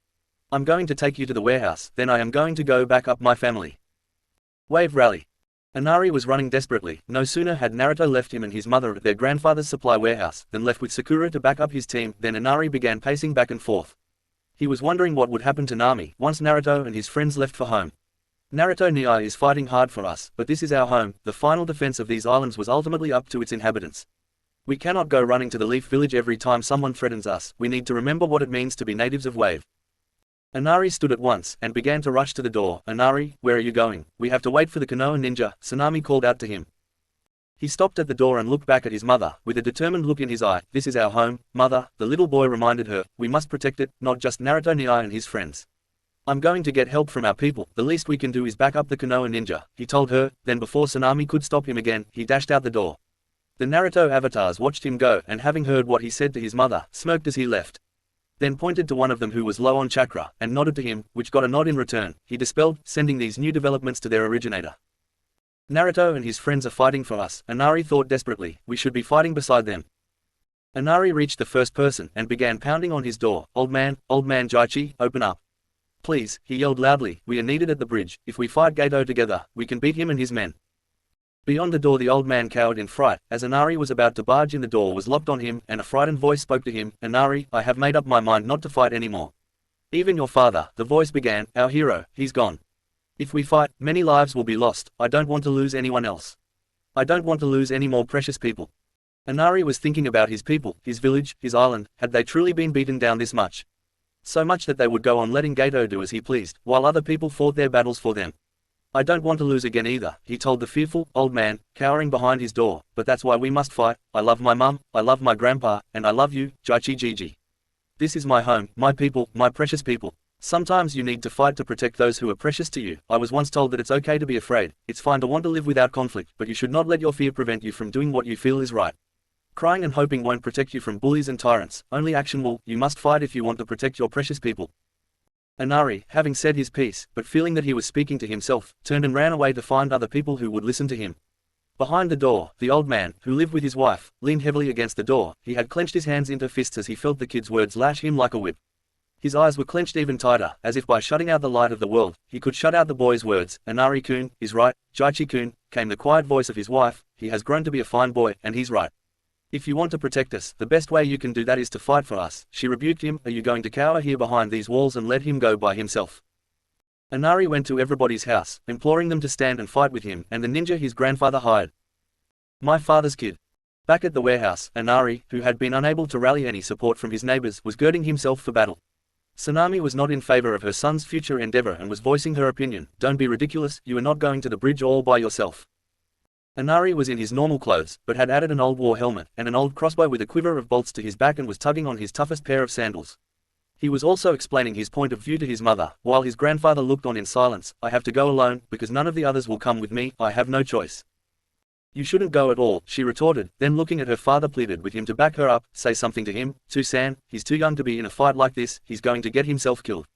I'm going to take you to the warehouse, then I am going to go back up my family. Wave rally." Inari was running desperately. No sooner had Naruto left him and his mother at their grandfather's supply warehouse, than left with Sakura to back up his team, then Inari began pacing back and forth. He was wondering what would happen to Nami once Naruto and his friends left for home. "Naruto Niai is fighting hard for us, but this is our home. The final defense of these islands was ultimately up to its inhabitants. We cannot go running to the Leaf Village every time someone threatens us. We need to remember what it means to be natives of Wave." Inari stood at once, and began to rush to the door. "Inari, where are you going? We have to wait for the Konoha ninja," Tsunami called out to him. He stopped at the door and looked back at his mother, with a determined look in his eye. "This is our home, mother," the little boy reminded her. "We must protect it, not just Naruto Niai and his friends. I'm going to get help from our people. The least we can do is back up the Konoha ninja," he told her. Then before Tsunami could stop him again, he dashed out the door. The Naruto avatars watched him go, and having heard what he said to his mother, smirked as he left. Then pointed to one of them who was low on chakra, and nodded to him, which got a nod in return. He dispelled, sending these new developments to their originator. "Naruto and his friends are fighting for us," Inari thought desperately. "We should be fighting beside them." Inari reached the first person, and began pounding on his door. Old man Jaichi, open up. Please," he yelled loudly, "we are needed at the bridge. If we fight Gato together, we can beat him and his men." Beyond the door the old man cowered in fright, as Inari was about to barge in. The door was locked on him, and a frightened voice spoke to him. "Inari, I have made up my mind not to fight anymore. Even your father," the voice began, "our hero, he's gone. If we fight, many lives will be lost. I don't want to lose anyone else. I don't want to lose any more precious people." Inari was thinking about his people, his village, his island. Had they truly been beaten down this much? So much that they would go on letting Gato do as he pleased, while other people fought their battles for them. "I don't want to lose again either," he told the fearful, old man, cowering behind his door. "But that's why we must fight. I love my mum, I love my grandpa, and I love you, Jaichi Jiji. This is my home, my people, my precious people. Sometimes you need to fight to protect those who are precious to you. I was once told that it's okay to be afraid. It's fine to want to live without conflict, but you should not let your fear prevent you from doing what you feel is right. Crying and hoping won't protect you from bullies and tyrants. Only action will. You must fight if you want to protect your precious people." Inari, having said his piece, but feeling that he was speaking to himself, turned and ran away to find other people who would listen to him. Behind the door, the old man, who lived with his wife, leaned heavily against the door. He had clenched his hands into fists as he felt the kid's words lash him like a whip. His eyes were clenched even tighter, as if by shutting out the light of the world, he could shut out the boy's words. "Inari-kun is right, Jaichi-kun," came the quiet voice of his wife. "He has grown to be a fine boy, and he's right. If you want to protect us, the best way you can do that is to fight for us." She rebuked him. "Are you going to cower here behind these walls and let him go by himself?" Inari went to everybody's house, imploring them to stand and fight with him and the ninja his grandfather hired. "My father's kid." Back at the warehouse, Inari, who had been unable to rally any support from his neighbors, was girding himself for battle. Tsunami was not in favor of her son's future endeavor and was voicing her opinion. "Don't be ridiculous, you are not going to the bridge all by yourself." Inari was in his normal clothes, but had added an old war helmet, and an old crossbow with a quiver of bolts to his back, and was tugging on his toughest pair of sandals. He was also explaining his point of view to his mother, while his grandfather looked on in silence. "I have to go alone, because none of the others will come with me. I have no choice." "You shouldn't go at all," she retorted, then looking at her father pleaded with him to back her up. "Say something to him, Tsu-san, he's too young to be in a fight like this, he's going to get himself killed."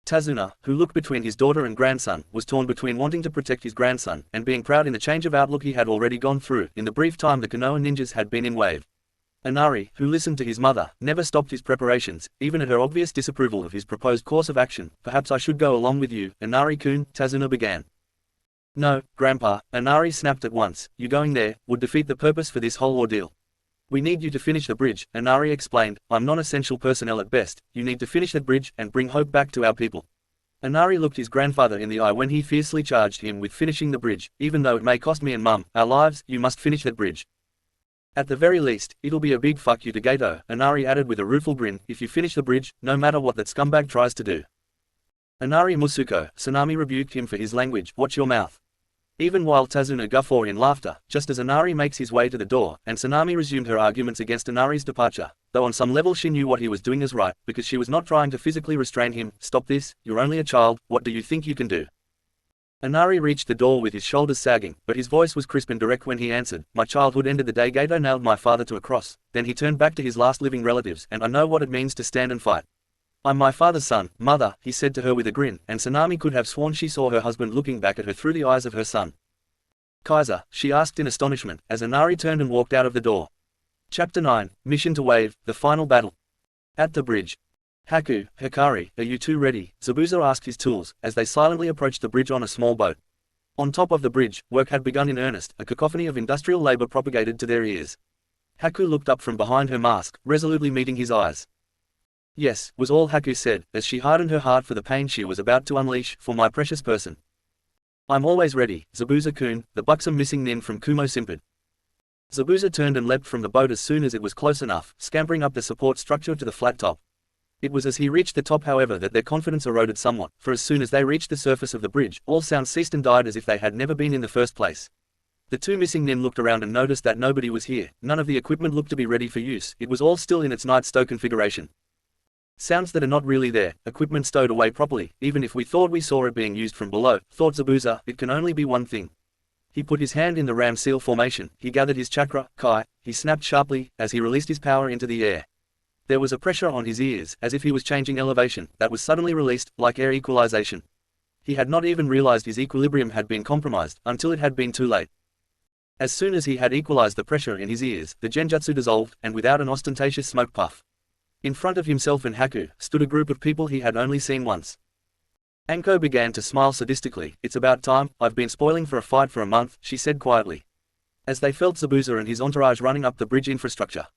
Tazuna, who looked between his daughter and grandson, was torn between wanting to protect his grandson, and being proud in the change of outlook he had already gone through, in the brief time the Konoha ninjas had been in Wave. Inari, who listened to his mother, never stopped his preparations, even at her obvious disapproval of his proposed course of action. "Perhaps I should go along with you, Inari-kun," Tazuna began. "No, Grandpa," Inari snapped at once, "you going there would defeat the purpose for this whole ordeal. We need you to finish the bridge," Inari explained. "I'm non-essential personnel at best. You need to finish that bridge, and bring hope back to our people." Inari looked his grandfather in the eye when he fiercely charged him with finishing the bridge. Even though it may cost me and Mum our lives, you must finish that bridge. At the very least, it'll be a big fuck you to Gato, Inari added with a rueful grin, if you finish the bridge, no matter what that scumbag tries to do. Inari Musuko, Tsunami rebuked him for his language, watch your mouth. Even while Tazuna guffaw in laughter, just as Inari makes his way to the door, and Tsunami resumed her arguments against Inari's departure, though on some level she knew what he was doing is right, because she was not trying to physically restrain him. Stop this, you're only a child, what do you think you can do? Inari reached the door with his shoulders sagging, but his voice was crisp and direct when he answered, my childhood ended the day Gato nailed my father to a cross, then he turned back to his last living relatives, and I know what it means to stand and fight. I'm my father's son, mother, he said to her with a grin, and Tsunami could have sworn she saw her husband looking back at her through the eyes of her son. Kaiser, she asked in astonishment, as Inari turned and walked out of the door. Chapter 9, Mission to Wave, the Final Battle. At the bridge. Haku, Hikari, are you two ready? Zabuza asked his tools, as they silently approached the bridge on a small boat. On top of the bridge, work had begun in earnest, a cacophony of industrial labor propagated to their ears. Haku looked up from behind her mask, resolutely meeting his eyes. Yes, was all Haku said, as she hardened her heart for the pain she was about to unleash, for my precious person. I'm always ready, Zabuza-kun, the buxom missing nin from Kumo simpered. Zabuza turned and leapt from the boat as soon as it was close enough, scampering up the support structure to the flat top. It was as he reached the top however that their confidence eroded somewhat, for as soon as they reached the surface of the bridge, all sound ceased and died as if they had never been in the first place. The two missing nin looked around and noticed that nobody was here, none of the equipment looked to be ready for use, it was all still in its night stow configuration. Sounds that are not really there, equipment stowed away properly, even if we thought we saw it being used from below, thought Zabuza, it can only be one thing. He put his hand in the ram seal formation, he gathered his chakra, kai, he snapped sharply, as he released his power into the air. There was a pressure on his ears, as if he was changing elevation, that was suddenly released, like air equalization. He had not even realized his equilibrium had been compromised, until it had been too late. As soon as he had equalized the pressure in his ears, the genjutsu dissolved, and without an ostentatious smoke puff. In front of himself and Haku, stood a group of people he had only seen once. Anko began to smile sadistically. It's about time, I've been spoiling for a fight for a month, she said quietly. As they felt Zabuza and his entourage running up the bridge infrastructure.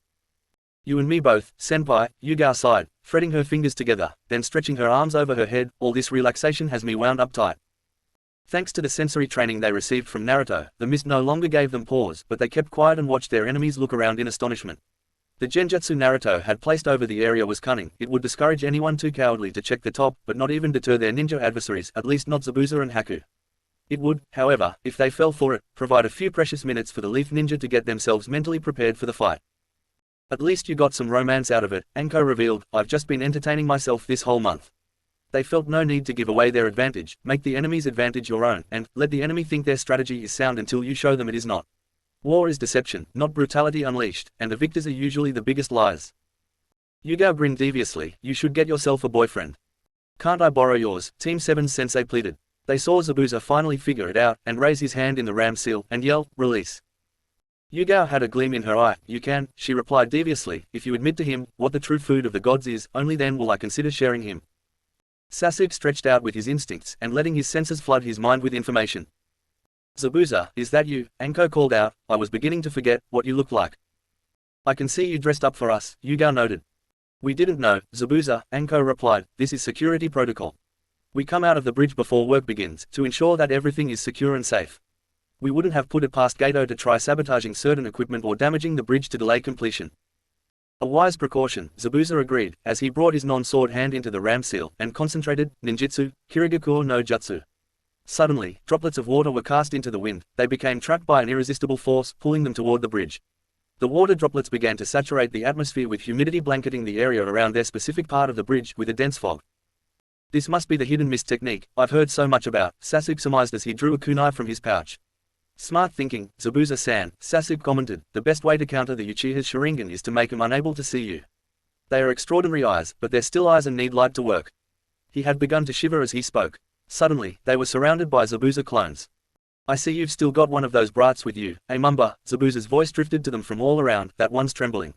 You and me both, senpai, Yugao sighed, fretting her fingers together, then stretching her arms over her head, all this relaxation has me wound up tight. Thanks to the sensory training they received from Naruto, the mist no longer gave them pause, but they kept quiet and watched their enemies look around in astonishment. The genjutsu Naruto had placed over the area was cunning, it would discourage anyone too cowardly to check the top, but not even deter their ninja adversaries, at least not Zabuza and Haku. It would, however, if they fell for it, provide a few precious minutes for the Leaf Ninja to get themselves mentally prepared for the fight. At least you got some romance out of it, Anko revealed, I've just been entertaining myself this whole month. They felt no need to give away their advantage, make the enemy's advantage your own, and let the enemy think their strategy is sound until you show them it is not. War is deception, not brutality unleashed, and the victors are usually the biggest liars. Yugao grinned deviously, you should get yourself a boyfriend. Can't I borrow yours, Team 7's sensei pleaded. They saw Zabuza finally figure it out, and raise his hand in the ram seal, and yell, release. Yugao had a gleam in her eye, you can, she replied deviously, if you admit to him, what the true food of the gods is, only then will I consider sharing him. Sasuke stretched out with his instincts, and letting his senses flood his mind with information. Zabuza, is that you? Anko called out, I was beginning to forget what you look like. I can see you dressed up for us, Yugao noted. We didn't know, Zabuza, Anko replied, this is security protocol. We come out of the bridge before work begins, to ensure that everything is secure and safe. We wouldn't have put it past Gato to try sabotaging certain equipment or damaging the bridge to delay completion. A wise precaution, Zabuza agreed, as he brought his non-sword hand into the ram seal, and concentrated, ninjutsu, Kirigaku no jutsu. Suddenly, droplets of water were cast into the wind, they became trapped by an irresistible force, pulling them toward the bridge. The water droplets began to saturate the atmosphere with humidity blanketing the area around their specific part of the bridge with a dense fog. This must be the hidden mist technique, I've heard so much about, Sasuke surmised as he drew a kunai from his pouch. Smart thinking, Zabuza-san, Sasuke commented, the best way to counter the Uchiha's Sharingan is to make him unable to see you. They are extraordinary eyes, but they're still eyes and need light to work. He had begun to shiver as he spoke. Suddenly, they were surrounded by Zabuza clones. I see you've still got one of those brights with you, eh Mumba? Zabuza's voice drifted to them from all around, that one's trembling.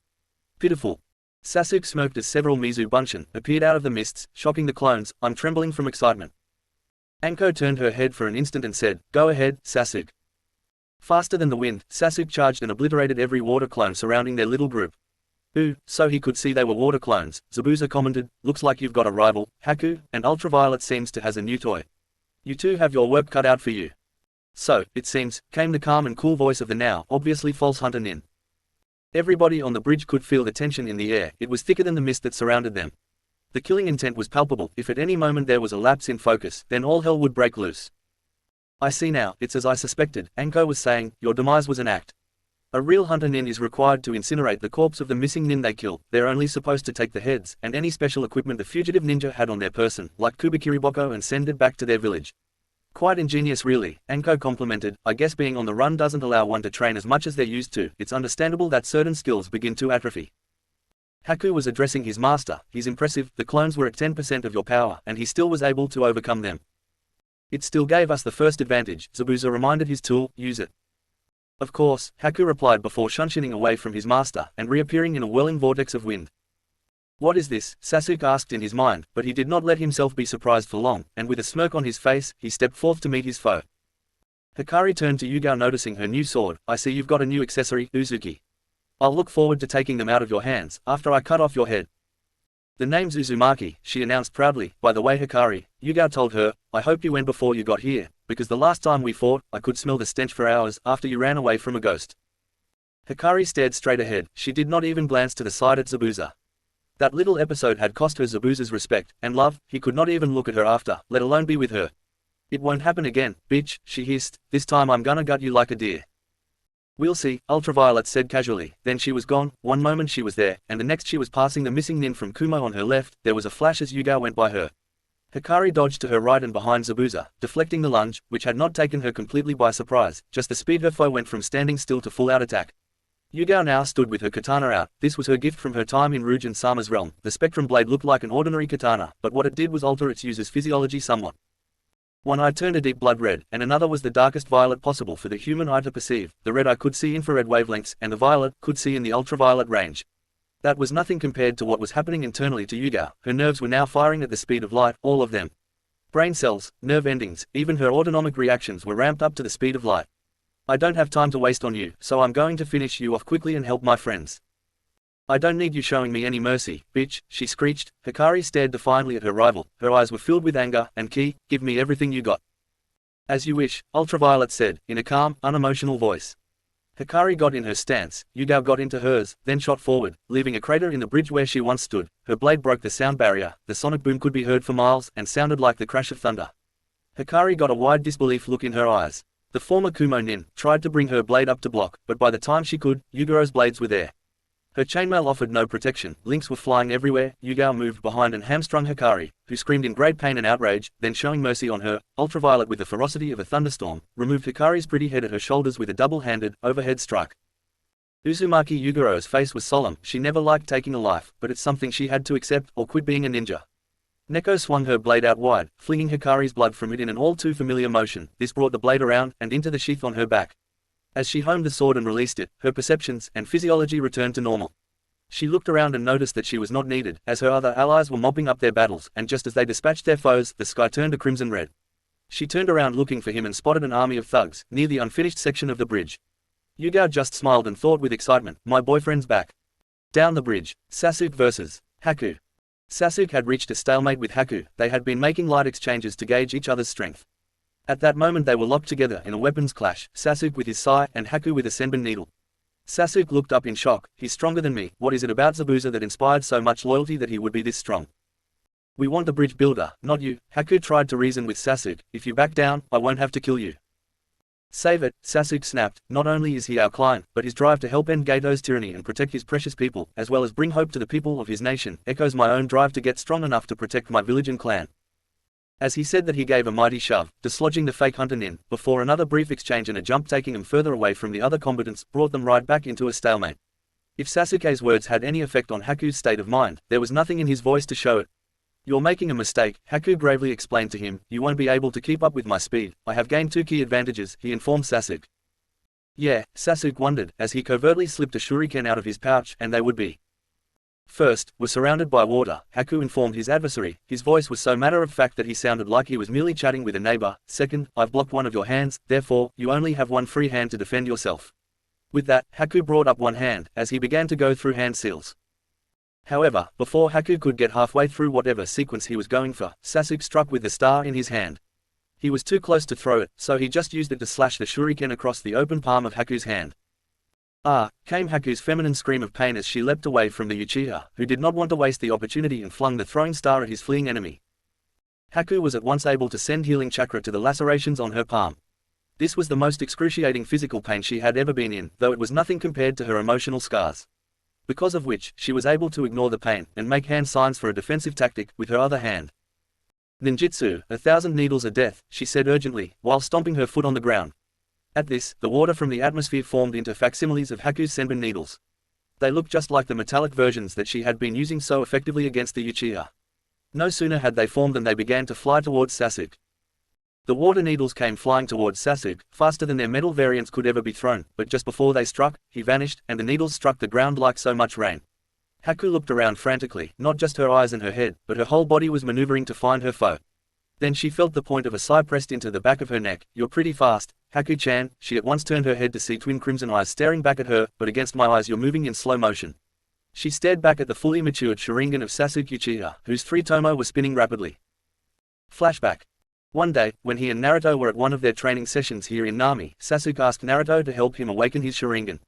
Pitiful. Sasuke smirked as several Mizu Bunshin appeared out of the mists, shocking the clones, I'm trembling from excitement. Anko turned her head for an instant and said, go ahead, Sasuke. Faster than the wind, Sasuke charged and obliterated every water clone surrounding their little group. Ooh, so he could see they were water clones, Zabuza commented. Looks like you've got a rival, Haku, and Ultraviolet seems to has a new toy. You two have your work cut out for you. So, it seems, came the calm and cool voice of the now obviously false hunter Nin. Everybody on the bridge could feel the tension in the air. It was thicker than the mist that surrounded them. The killing intent was palpable. If at any moment there was a lapse in focus, then all hell would break loose. I see now, it's as I suspected, Anko was saying, your demise was an act. A real hunter Nin is required to incinerate the corpse of the missing Nin they kill. They're only supposed to take the heads, and any special equipment the fugitive ninja had on their person, like Kubikiriboko, and send it back to their village. Quite ingenious really, Anko complimented. I guess being on the run doesn't allow one to train as much as they're used to. It's understandable that certain skills begin to atrophy. Haku was addressing his master. He's impressive, the clones were at 10% of your power, and he still was able to overcome them. It still gave us the first advantage, Zabuza reminded his tool, use it. Of course, Haku replied before shunshining away from his master, and reappearing in a whirling vortex of wind. What is this? Sasuke asked in his mind, but he did not let himself be surprised for long, and with a smirk on his face, he stepped forth to meet his foe. Hikari turned to Yugao noticing her new sword. I see you've got a new accessory, Uzuki. I'll look forward to taking them out of your hands, after I cut off your head. The name's Uzumaki, she announced proudly. By the way Hikari, Yugao told her, I hope you went before you got here, because the last time we fought, I could smell the stench for hours after you ran away from a ghost. Hikari stared straight ahead. She did not even glance to the side at Zabuza. That little episode had cost her Zabuza's respect and love. He could not even look at her after, let alone be with her. It won't happen again, bitch, she hissed. This time I'm gonna gut you like a deer. We'll see, Ultraviolet said casually. Then she was gone. One moment she was there, and the next she was passing the missing Nin from Kumo on her left. There was a flash as Yugao went by her. Hikari dodged to her right and behind Zabuza, deflecting the lunge, which had not taken her completely by surprise. Just the speed her foe went from standing still to full-out attack. Yugao now stood with her katana out. This was her gift from her time in Ryujin Sama's realm. The spectrum blade looked like an ordinary katana, but what it did was alter its user's physiology somewhat. One eye turned a deep blood red, and another was the darkest violet possible for the human eye to perceive. The red eye could see infrared wavelengths, and the violet could see in the ultraviolet range. That was nothing compared to what was happening internally to Yugao. Her nerves were now firing at the speed of light, all of them. Brain cells, nerve endings, even her autonomic reactions were ramped up to the speed of light. I don't have time to waste on you, so I'm going to finish you off quickly and help my friends. I don't need you showing me any mercy, bitch, she screeched. Hikari stared defiantly at her rival. Her eyes were filled with anger and ki, give me everything you got. As you wish, Ultraviolet said, in a calm, unemotional voice. Hikari got in her stance, Yugao got into hers, then shot forward, leaving a crater in the bridge where she once stood. Her blade broke the sound barrier. The sonic boom could be heard for miles, and sounded like the crash of thunder. Hikari got a wide disbelief look in her eyes. The former Kumo Nin tried to bring her blade up to block, but by the time she could, Yugao's blades were there. Her chainmail offered no protection, links were flying everywhere. Yugao moved behind and hamstrung Hikari, who screamed in great pain and outrage, then showing mercy on her, Ultraviolet with the ferocity of a thunderstorm, removed Hikari's pretty head at her shoulders with a double-handed, overhead strike. Uzumaki Yugao's face was solemn. She never liked taking a life, but it's something she had to accept, or quit being a ninja. Neko swung her blade out wide, flinging Hikari's blood from it in an all-too-familiar motion. This brought the blade around, and into the sheath on her back. As she homed the sword and released it, her perceptions and physiology returned to normal. She looked around and noticed that she was not needed, as her other allies were mopping up their battles, and just as they dispatched their foes, the sky turned a crimson red. She turned around looking for him and spotted an army of thugs, near the unfinished section of the bridge. Yugao just smiled and thought with excitement, my boyfriend's back. Down the bridge, Sasuke vs. Haku. Sasuke had reached a stalemate with Haku. They had been making light exchanges to gauge each other's strength. At that moment they were locked together in a weapons clash, Sasuke with his sai, and Haku with a senbon needle. Sasuke looked up in shock. He's stronger than me. What is it about Zabuza that inspired so much loyalty that he would be this strong? We want the bridge builder, not you. Haku tried to reason with Sasuke. If you back down, I won't have to kill you. Save it, Sasuke snapped. Not only is he our client, but his drive to help end Gato's tyranny and protect his precious people, as well as bring hope to the people of his nation, echoes my own drive to get strong enough to protect my village and clan. As he said that, he gave a mighty shove, dislodging the fake hunter Nin, before another brief exchange and a jump taking him further away from the other combatants, brought them right back into a stalemate. If Sasuke's words had any effect on Haku's state of mind, there was nothing in his voice to show it. You're making a mistake, Haku gravely explained to him. You won't be able to keep up with my speed. I have gained 2 key advantages, he informed Sasuke. Yeah, Sasuke wondered, as he covertly slipped a shuriken out of his pouch, and they would be. First, were surrounded by water, Haku informed his adversary. His voice was so matter-of-fact that he sounded like he was merely chatting with a neighbor. Second, I've blocked one of your hands, therefore, you only have one free hand to defend yourself. With that, Haku brought up one hand, as he began to go through hand seals. However, before Haku could get halfway through whatever sequence he was going for, Sasuke struck with the star in his hand. He was too close to throw it, so he just used it to slash the shuriken across the open palm of Haku's hand. "Ah!" came Haku's feminine scream of pain as she leapt away from the Uchiha, who did not want to waste the opportunity and flung the throwing star at his fleeing enemy. Haku was at once able to send healing chakra to the lacerations on her palm. This was the most excruciating physical pain she had ever been in, though it was nothing compared to her emotional scars. Because of which, she was able to ignore the pain, and make hand signs for a defensive tactic, with her other hand. "Ninjutsu, 1,000 needles of death," she said urgently, while stomping her foot on the ground. At this, the water from the atmosphere formed into facsimiles of Haku's senbon needles. They looked just like the metallic versions that she had been using so effectively against the Uchiha. No sooner had they formed than they began to fly towards Sasuke. The water needles came flying towards Sasuke, faster than their metal variants could ever be thrown, but just before they struck, he vanished, and the needles struck the ground like so much rain. Haku looked around frantically, not just her eyes and her head, but her whole body was maneuvering to find her foe. Then she felt the point of a sai pressed into the back of her neck. "You're pretty fast, Haku-chan." She at once turned her head to see twin crimson eyes staring back at her, "but against my eyes you're moving in slow motion." She stared back at the fully matured Sharingan of Sasuke Uchiha, whose 3-tomo was spinning rapidly. Flashback. One day, when he and Naruto were at one of their training sessions here in Nami, Sasuke asked Naruto to help him awaken his Sharingan.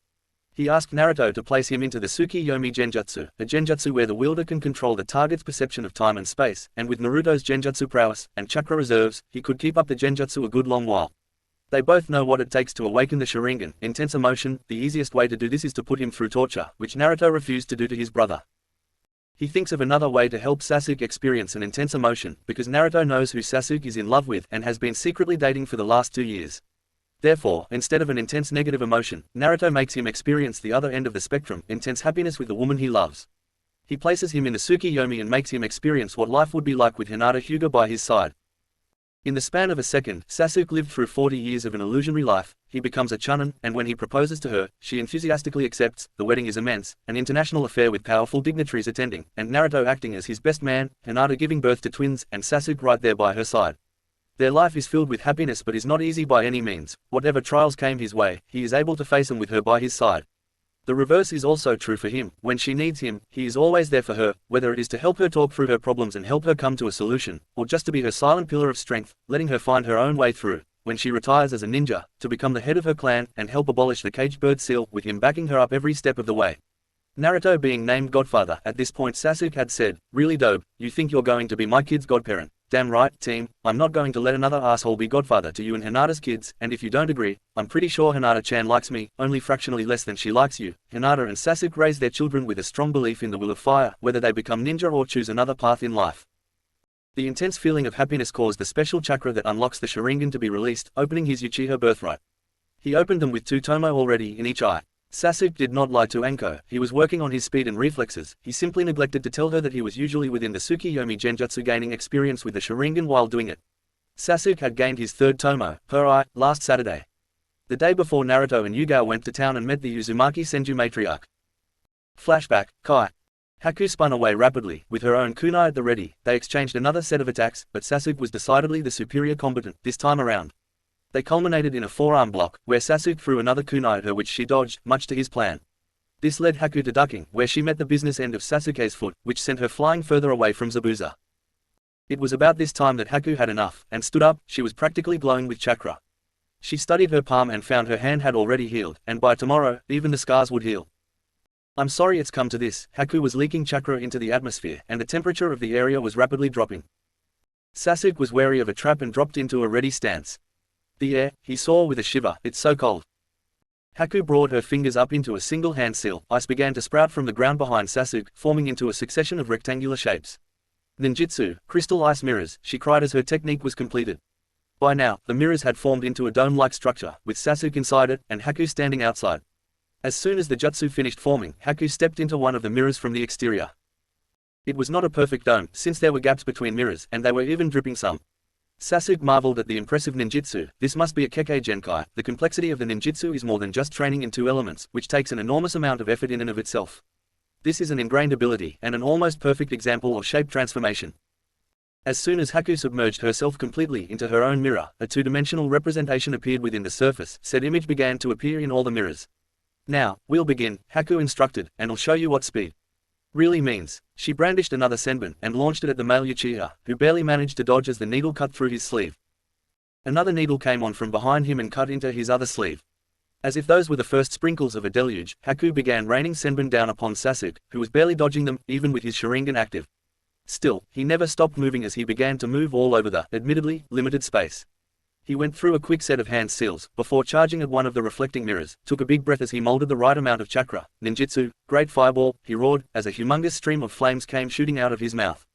He asked Naruto to place him into the Tsukiyomi Genjutsu, a genjutsu where the wielder can control the target's perception of time and space, and with Naruto's genjutsu prowess and chakra reserves, he could keep up the genjutsu a good long while. They both know what it takes to awaken the Sharingan, intense emotion. The easiest way to do this is to put him through torture, which Naruto refused to do to his brother. He thinks of another way to help Sasuke experience an intense emotion, because Naruto knows who Sasuke is in love with and has been secretly dating for the last 2 years. Therefore, instead of an intense negative emotion, Naruto makes him experience the other end of the spectrum, intense happiness with the woman he loves. He places him in the Tsukiyomi and makes him experience what life would be like with Hinata Hyuga by his side. In the span of a second, Sasuke lived through 40 years of an illusionary life. He becomes a chunin, and when he proposes to her, she enthusiastically accepts. The wedding is immense, an international affair with powerful dignitaries attending, and Naruto acting as his best man, Hinata giving birth to twins, and Sasuke right there by her side. Their life is filled with happiness but is not easy by any means. Whatever trials came his way, he is able to face them with her by his side. The reverse is also true for him. When she needs him, he is always there for her, whether it is to help her talk through her problems and help her come to a solution, or just to be her silent pillar of strength, letting her find her own way through. When she retires as a ninja, to become the head of her clan, and help abolish the caged bird seal, with him backing her up every step of the way. Naruto being named godfather. At this point Sasuke had said, "Really dope, you think you're going to be my kid's godparent? Damn right, team, I'm not going to let another asshole be godfather to you and Hinata's kids, and if you don't agree, I'm pretty sure Hinata-chan likes me, only fractionally less than she likes you." Hinata and Sasuke raise their children with a strong belief in the will of fire, whether they become ninja or choose another path in life. The intense feeling of happiness caused the special chakra that unlocks the Sharingan to be released, opening his Uchiha birthright. He opened them with 2 tomo already in each eye. Sasuke did not lie to Anko. He was working on his speed and reflexes. He simply neglected to tell her that he was usually within the Tsukiyomi Genjutsu, gaining experience with the Sharingan while doing it. Sasuke had gained his 3rd tomo, per eye, last Saturday. The day before Naruto and Yugao went to town and met the Uzumaki Senju matriarch. Flashback. Kai. Haku spun away rapidly, with her own kunai at the ready. They exchanged another set of attacks, but Sasuke was decidedly the superior combatant, this time around. They culminated in a forearm block, where Sasuke threw another kunai at her which she dodged, much to his plan. This led Haku to ducking, where she met the business end of Sasuke's foot, which sent her flying further away from Zabuza. It was about this time that Haku had enough, and stood up. She was practically glowing with chakra. She studied her palm and found her hand had already healed, and by tomorrow, even the scars would heal. "I'm sorry it's come to this." Haku was leaking chakra into the atmosphere, and the temperature of the area was rapidly dropping. Sasuke was wary of a trap and dropped into a ready stance. "The air," he saw with a shiver, "it's so cold." Haku brought her fingers up into a single hand seal. Ice began to sprout from the ground behind Sasuke, forming into a succession of rectangular shapes. "Ninjutsu, crystal ice mirrors," she cried as her technique was completed. By now, the mirrors had formed into a dome-like structure, with Sasuke inside it, and Haku standing outside. As soon as the jutsu finished forming, Haku stepped into one of the mirrors from the exterior. It was not a perfect dome, since there were gaps between mirrors, and they were even dripping some. Sasuke marveled at the impressive ninjutsu. This must be a Kekkei Genkai. The complexity of the ninjutsu is more than just training in 2 elements, which takes an enormous amount of effort in and of itself. This is an ingrained ability, and an almost perfect example of shape transformation. As soon as Haku submerged herself completely into her own mirror, a 2-dimensional representation appeared within the surface. Said image began to appear in all the mirrors. "Now, we'll begin," Haku instructed, "and I'll show you what speed." Really means. She brandished another senbon and launched it at the male Uchiha, who barely managed to dodge as the needle cut through his sleeve. Another needle came on from behind him and cut into his other sleeve. As if those were the first sprinkles of a deluge, Haku began raining senbon down upon Sasuke, who was barely dodging them, even with his Sharingan active. Still, he never stopped moving as he began to move all over the, admittedly, limited space. He went through a quick set of hand seals, before charging at one of the reflecting mirrors, took a big breath as he molded the right amount of chakra. Ninjutsu, great fireball, he roared, as a humongous stream of flames came shooting out of his mouth.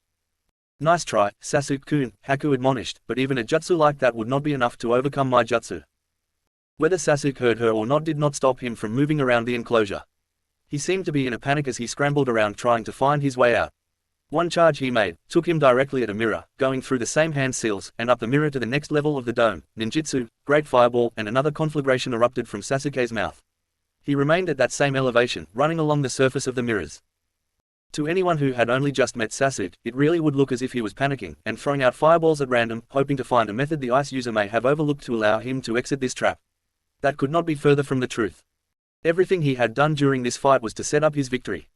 Nice try, Sasuke-kun, Haku admonished, but even a jutsu like that would not be enough to overcome my jutsu. Whether Sasuke heard her or not did not stop him from moving around the enclosure. He seemed to be in a panic as he scrambled around trying to find his way out. One charge he made took him directly at a mirror, going through the same hand seals and up the mirror to the next level of the dome. Ninjutsu, great fireball, and another conflagration erupted from Sasuke's mouth. He remained at that same elevation, running along the surface of the mirrors. To anyone who had only just met Sasuke, it really would look as if he was panicking and throwing out fireballs at random, hoping to find a method the ice user may have overlooked to allow him to exit this trap. That could not be further from the truth. Everything he had done during this fight was to set up his victory.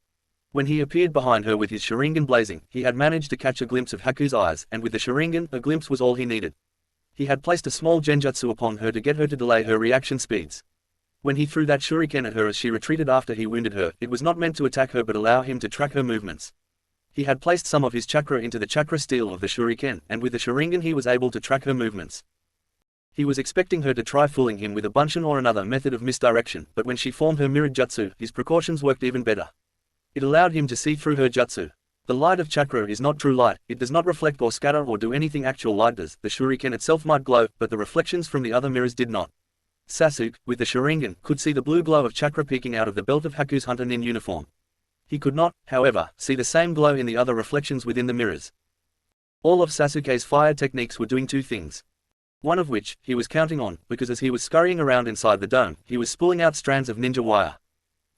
When he appeared behind her with his Sharingan blazing, he had managed to catch a glimpse of Haku's eyes, and with the Sharingan, a glimpse was all he needed. He had placed a small genjutsu upon her to get her to delay her reaction speeds. When he threw that shuriken at her as she retreated after he wounded her, it was not meant to attack her but allow him to track her movements. He had placed some of his chakra into the chakra steel of the shuriken, and with the Sharingan he was able to track her movements. He was expecting her to try fooling him with a bunshin or another method of misdirection, but when she formed her mirrored jutsu, his precautions worked even better. It allowed him to see through her jutsu. The light of chakra is not true light, it does not reflect or scatter or do anything actual light does. The shuriken itself might glow, but the reflections from the other mirrors did not. Sasuke, with the Sharingan, could see the blue glow of chakra peeking out of the belt of Haku's hunter nin uniform. He could not, however, see the same glow in the other reflections within the mirrors. All of Sasuke's fire techniques were doing two things. One of which, he was counting on, because as he was scurrying around inside the dome, he was spooling out strands of ninja wire.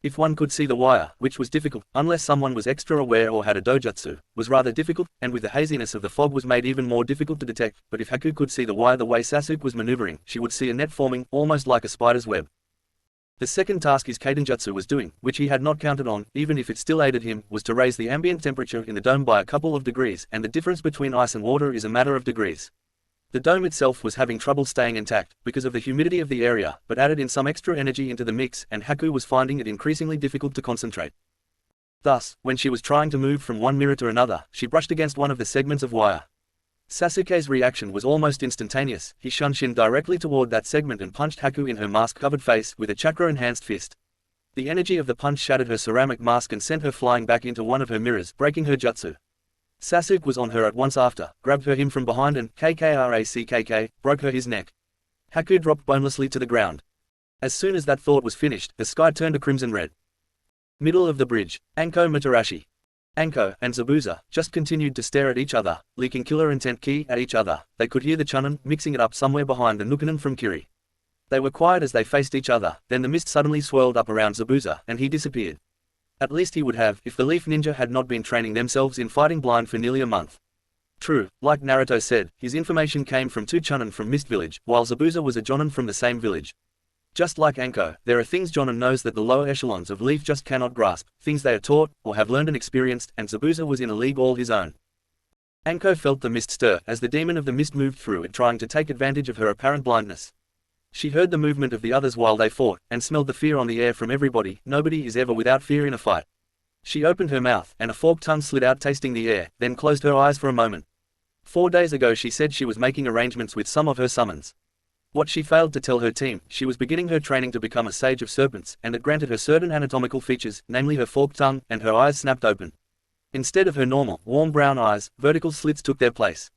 If one could see the wire, which was difficult, unless someone was extra aware or had a dojutsu, was rather difficult, and with the haziness of the fog was made even more difficult to detect, but if Haku could see the wire the way Sasuke was maneuvering, she would see a net forming, almost like a spider's web. The second task his Kaidenjutsu was doing, which he had not counted on, even if it still aided him, was to raise the ambient temperature in the dome by a couple of degrees, and the difference between ice and water is a matter of degrees. The dome itself was having trouble staying intact, because of the humidity of the area, but added in some extra energy into the mix, and Haku was finding it increasingly difficult to concentrate. Thus, when she was trying to move from one mirror to another, she brushed against one of the segments of wire. Sasuke's reaction was almost instantaneous. He shunshin directly toward that segment and punched Haku in her mask-covered face with a chakra-enhanced fist. The energy of the punch shattered her ceramic mask and sent her flying back into one of her mirrors, breaking her jutsu. Sasuke was on her at once after, grabbed her him from behind and, KKRACKK, broke her his neck. Haku dropped bonelessly to the ground. As soon as that thought was finished, the sky turned a crimson red. Middle of the bridge, Anko Materashi. Anko and Zabuza just continued to stare at each other, leaking killer intent ki at each other. They could hear the chunin mixing it up somewhere behind the nukanen from Kiri. They were quiet as they faced each other, then the mist suddenly swirled up around Zabuza, and he disappeared. At least he would have, if the Leaf Ninja had not been training themselves in fighting blind for nearly a month. True, like Naruto said, his information came from two chunin from Mist Village, while Zabuza was a jonin from the same village. Just like Anko, there are things jonin knows that the lower echelons of Leaf just cannot grasp, things they are taught, or have learned and experienced, and Zabuza was in a league all his own. Anko felt the mist stir, as the demon of the mist moved through it trying to take advantage of her apparent blindness. She heard the movement of the others while they fought, and smelled the fear on the air from everybody. Nobody is ever without fear in a fight. She opened her mouth, and a forked tongue slid out tasting the air, then closed her eyes for a moment. 4 days ago she said she was making arrangements with some of her summons. What she failed to tell her team, she was beginning her training to become a sage of serpents, and it granted her certain anatomical features, namely her forked tongue, and her eyes snapped open. Instead of her normal, warm brown eyes, vertical slits took their place.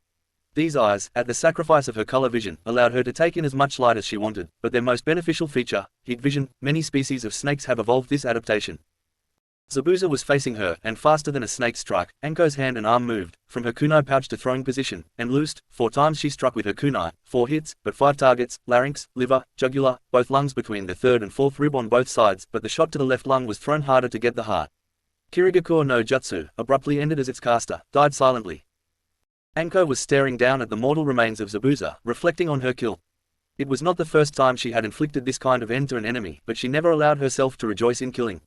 These eyes, at the sacrifice of her color vision, allowed her to take in as much light as she wanted, but their most beneficial feature, heat vision, many species of snakes have evolved this adaptation. Zabuza was facing her, and faster than a snake's strike, Anko's hand and arm moved, from her kunai pouch to throwing position, and loosed. 4 times she struck with her kunai, 4 hits, but 5 targets, larynx, liver, jugular, both lungs between the 3rd and 4th rib on both sides, but the shot to the left lung was thrown harder to get the heart. Kirigakure no Jutsu, abruptly ended as its caster, died silently. Anko was staring down at the mortal remains of Zabuza, reflecting on her kill. It was not the first time she had inflicted this kind of end to an enemy, but she never allowed herself to rejoice in killing.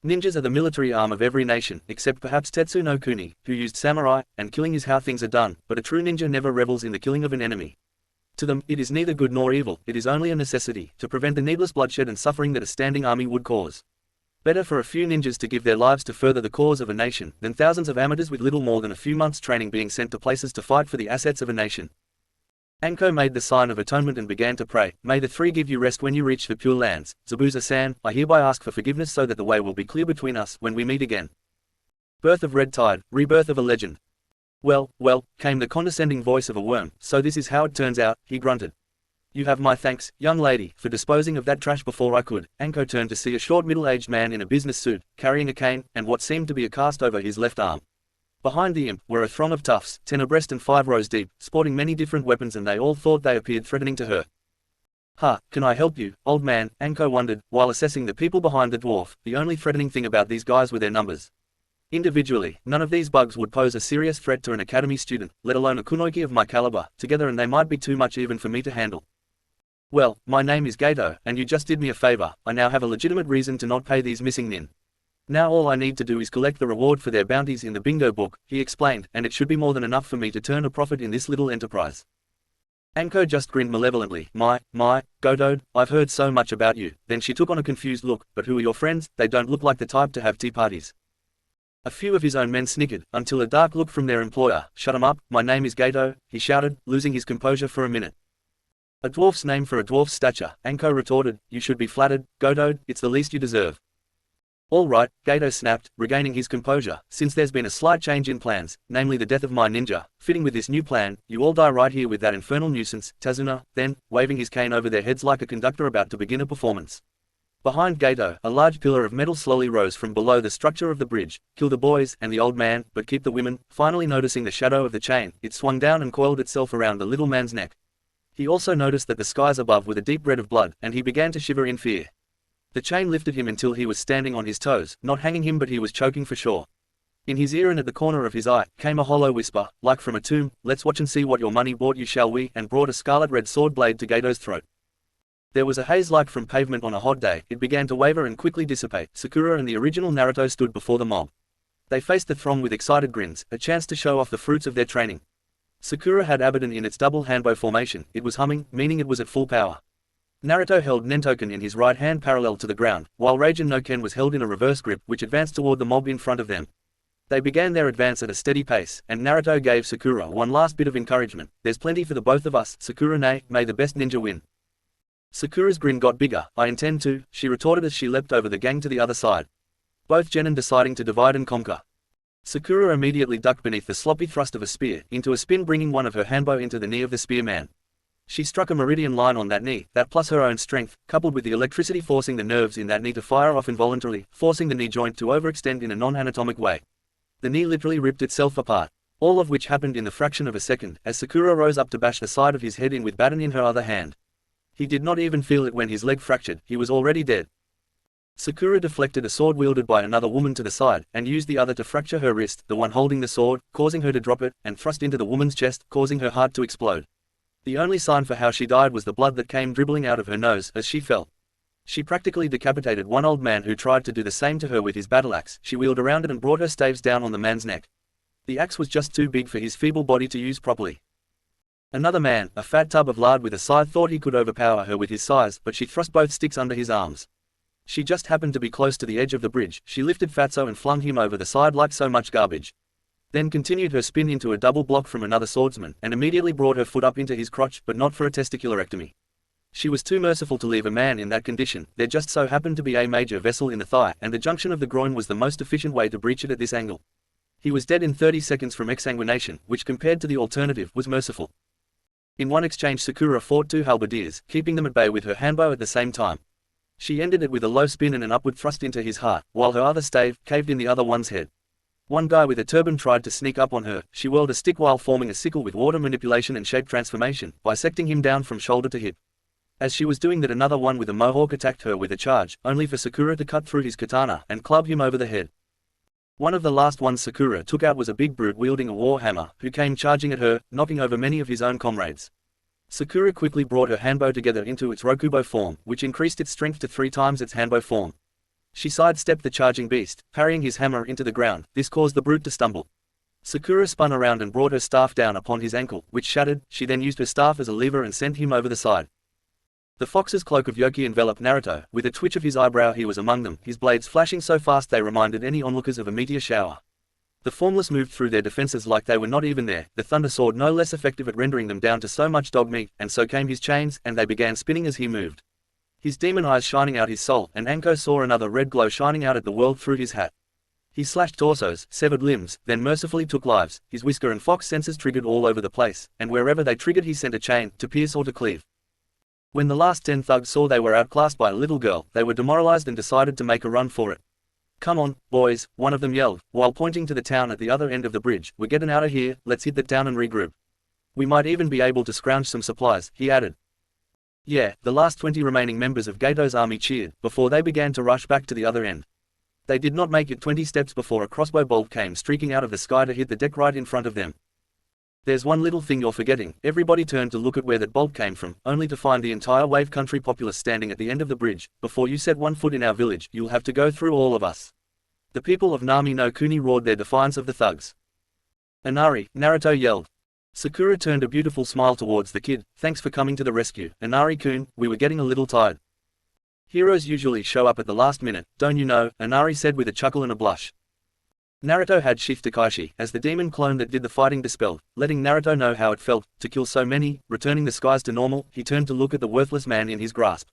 Ninjas are the military arm of every nation, except perhaps Tetsu no Kuni, who used samurai, and killing is how things are done, but a true ninja never revels in the killing of an enemy. To them, it is neither good nor evil, it is only a necessity, to prevent the needless bloodshed and suffering that a standing army would cause. Better for a few ninjas to give their lives to further the cause of a nation, than thousands of amateurs with little more than a few months' training being sent to places to fight for the assets of a nation. Anko made the sign of atonement and began to pray, "May the three give you rest when you reach the Pure Lands. Zabuza-san, I hereby ask for forgiveness so that the way will be clear between us when we meet again." Birth of Red Tide, rebirth of a legend. Well, well, came the condescending voice of a worm, so this is how it turns out, he grunted. You have my thanks, young lady, for disposing of that trash before I could. Anko turned to see a short middle-aged man in a business suit, carrying a cane, and what seemed to be a cast over his left arm. Behind the imp were a throng of toughs, 10 abreast and 5 rows deep, sporting many different weapons, and they all thought they appeared threatening to her. "Ha, can I help you, old man?" Anko wondered, while assessing the people behind the dwarf. The only threatening thing about these guys were their numbers. Individually, none of these bugs would pose a serious threat to an academy student, let alone a kunoichi of my caliber. Together and they might be too much even for me to handle. "Well, my name is Gato, and you just did me a favor. I now have a legitimate reason to not pay these missing nin. Now all I need to do is collect the reward for their bounties in the bingo book," he explained, "and it should be more than enough for me to turn a profit in this little enterprise." Anko just grinned malevolently. My, Godode, I've heard so much about you." Then she took on a confused look. "But who are your friends? They don't look like the type to have tea parties." A few of his own men snickered, until a dark look from their employer. "Shut 'em up, my name is Gato," he shouted, losing his composure for a minute. "A dwarf's name for a dwarf's stature," Anko retorted. "You should be flattered, Godode, it's the least you deserve." "All right," Gato snapped, regaining his composure, "since there's been a slight change in plans, namely the death of my ninja, fitting with this new plan, you all die right here with that infernal nuisance, Tazuna." Then, waving his cane over their heads like a conductor about to begin a performance. Behind Gato, a large pillar of metal slowly rose from below the structure of the bridge. "Kill the boys and the old man, but keep the women." Finally noticing the shadow of the chain, it swung down and coiled itself around the little man's neck. He also noticed that the skies above were the deep red of blood, and he began to shiver in fear. The chain lifted him until he was standing on his toes, not hanging him but he was choking for sure. In his ear and at the corner of his eye, came a hollow whisper, like from a tomb, "Let's watch and see what your money bought you, shall we?" and brought a scarlet red sword blade to Gato's throat. There was a haze like from pavement on a hot day. It began to waver and quickly dissipate. Sakura and the original Naruto stood before the mob. They faced the throng with excited grins, a chance to show off the fruits of their training. Sakura had Abaddon in its double hanbo formation. It was humming, meaning it was at full power. Naruto held Nentoken in his right hand parallel to the ground, while Raijin no Ken was held in a reverse grip which advanced toward the mob in front of them. They began their advance at a steady pace, and Naruto gave Sakura one last bit of encouragement. "There's plenty for the both of us, Sakura-ne, may the best ninja win." Sakura's grin got bigger. "I intend to," she retorted as she leapt over the gang to the other side. Both genin deciding to divide and conquer. Sakura immediately ducked beneath the sloppy thrust of a spear, into a spin bringing one of her hanbo into the knee of the spearman. She struck a meridian line on that knee, that plus her own strength, coupled with the electricity forcing the nerves in that knee to fire off involuntarily, forcing the knee joint to overextend in a non-anatomic way. The knee literally ripped itself apart. All of which happened in the fraction of a second, as Sakura rose up to bash the side of his head in with baton in her other hand. He did not even feel it when his leg fractured, he was already dead. Sakura deflected a sword wielded by another woman to the side, and used the other to fracture her wrist, the one holding the sword, causing her to drop it, and thrust into the woman's chest, causing her heart to explode. The only sign for how she died was the blood that came dribbling out of her nose as she fell. She practically decapitated one old man who tried to do the same to her with his battle axe. She wheeled around it and brought her staves down on the man's neck. The axe was just too big for his feeble body to use properly. Another man, a fat tub of lard with a scythe, thought he could overpower her with his size, but she thrust both sticks under his arms. She just happened to be close to the edge of the bridge. She lifted Fatso and flung him over the side like so much garbage. Then continued her spin into a double block from another swordsman, and immediately brought her foot up into his crotch, but not for a testiculorectomy. She was too merciful to leave a man in that condition. There just so happened to be a major vessel in the thigh, and the junction of the groin was the most efficient way to breach it at this angle. He was dead in 30 seconds from exsanguination, which compared to the alternative was merciful. In one exchange Sakura fought 2 halberdiers, keeping them at bay with her hanbo at the same time. She ended it with a low spin and an upward thrust into his heart, while her other stave caved in the other one's head. One guy with a turban tried to sneak up on her. She whirled a stick while forming a sickle with water manipulation and shape transformation, bisecting him down from shoulder to hip. As she was doing that, another one with a mohawk attacked her with a charge, only for Sakura to cut through his katana and club him over the head. One of the last ones Sakura took out was a big brute wielding a war hammer, who came charging at her, knocking over many of his own comrades. Sakura quickly brought her hanbo together into its rokubo form, which increased its strength to 3 times its hanbo form. She sidestepped the charging beast, parrying his hammer into the ground. This caused the brute to stumble. Sakura spun around and brought her staff down upon his ankle, which shattered. She then used her staff as a lever and sent him over the side. The fox's cloak of Yoki enveloped Naruto. With a twitch of his eyebrow he was among them, his blades flashing so fast they reminded any onlookers of a meteor shower. The formless moved through their defenses like they were not even there, the thunder sword no less effective at rendering them down to so much dog meat, and so came his chains, and they began spinning as he moved. His demon eyes shining out his soul, and Anko saw another red glow shining out at the world through his hat. He slashed torsos, severed limbs, then mercifully took lives. His whisker and fox senses triggered all over the place, and wherever they triggered he sent a chain, to pierce or to cleave. When the last 10 thugs saw they were outclassed by a little girl, they were demoralized and decided to make a run for it. "Come on, boys," one of them yelled, while pointing to the town at the other end of the bridge. "We're getting out of here, let's hit that town and regroup. We might even be able to scrounge some supplies," he added. Yeah, the last 20 remaining members of Gato's army cheered, before they began to rush back to the other end. They did not make it 20 steps before a crossbow bolt came streaking out of the sky to hit the deck right in front of them. "There's one little thing you're forgetting." Everybody turned to look at where that bolt came from, only to find the entire wave country populace standing at the end of the bridge. "Before you set one foot in our village, you'll have to go through all of us." The people of Nami no Kuni roared their defiance of the thugs. "Inari," Naruto yelled. Sakura turned a beautiful smile towards the kid. "Thanks for coming to the rescue, Inari-kun, we were getting a little tired." "Heroes usually show up at the last minute, don't you know," Inari said with a chuckle and a blush. Naruto had Shift Kakashi, as the demon clone that did the fighting dispelled, letting Naruto know how it felt to kill so many. Returning the skies to normal, he turned to look at the worthless man in his grasp.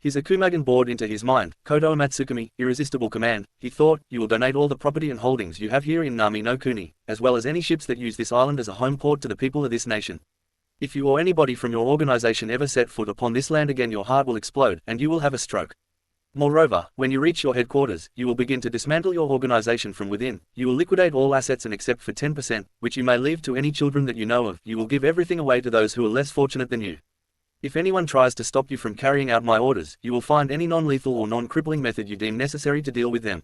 His Akumagen bored into his mind. "Kodo Matsukami, irresistible command," he thought. "You will donate all the property and holdings you have here in Nami no Kuni, as well as any ships that use this island as a home port to the people of this nation. If you or anybody from your organization ever set foot upon this land again, your heart will explode, and you will have a stroke. Moreover, when you reach your headquarters, you will begin to dismantle your organization from within. You will liquidate all assets and except for 10%, which you may leave to any children that you know of, you will give everything away to those who are less fortunate than you. If anyone tries to stop you from carrying out my orders, you will find any non-lethal or non-crippling method you deem necessary to deal with them.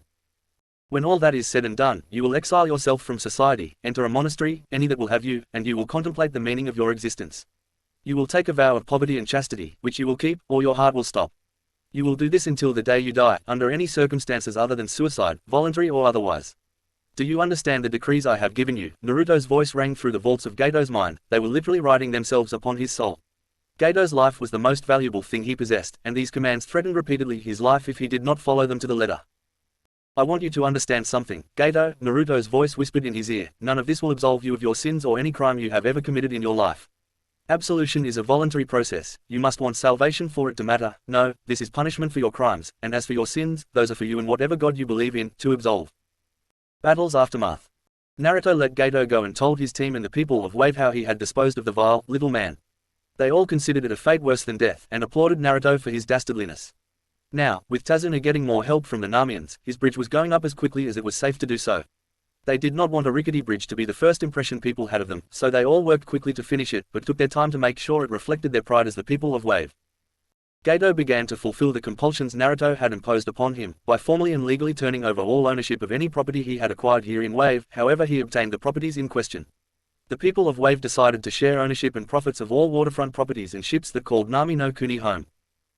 When all that is said and done, you will exile yourself from society, enter a monastery, any that will have you, and you will contemplate the meaning of your existence. You will take a vow of poverty and chastity, which you will keep, or your heart will stop. You will do this until the day you die, under any circumstances other than suicide, voluntary or otherwise. Do you understand the decrees I have given you?" Naruto's voice rang through the vaults of Gato's mind. They were literally writing themselves upon his soul. Gato's life was the most valuable thing he possessed, and these commands threatened repeatedly his life if he did not follow them to the letter. "I want you to understand something, Gato," Naruto's voice whispered in his ear. "None of this will absolve you of your sins or any crime you have ever committed in your life. Absolution is a voluntary process. You must want salvation for it to matter. No, this is punishment for your crimes, and as for your sins, those are for you and whatever God you believe in, to absolve." Battle's aftermath. Naruto let Gato go and told his team and the people of Wave how he had disposed of the vile, little man. They all considered it a fate worse than death, and applauded Naruto for his dastardliness. Now, with Tazuna getting more help from the Namians, his bridge was going up as quickly as it was safe to do so. They did not want a rickety bridge to be the first impression people had of them, so they all worked quickly to finish it, but took their time to make sure it reflected their pride as the people of Wave. Gato began to fulfill the compulsions Naruto had imposed upon him, by formally and legally turning over all ownership of any property he had acquired here in Wave, however he obtained the properties in question. The people of Wave decided to share ownership and profits of all waterfront properties and ships that called Nami no Kuni home.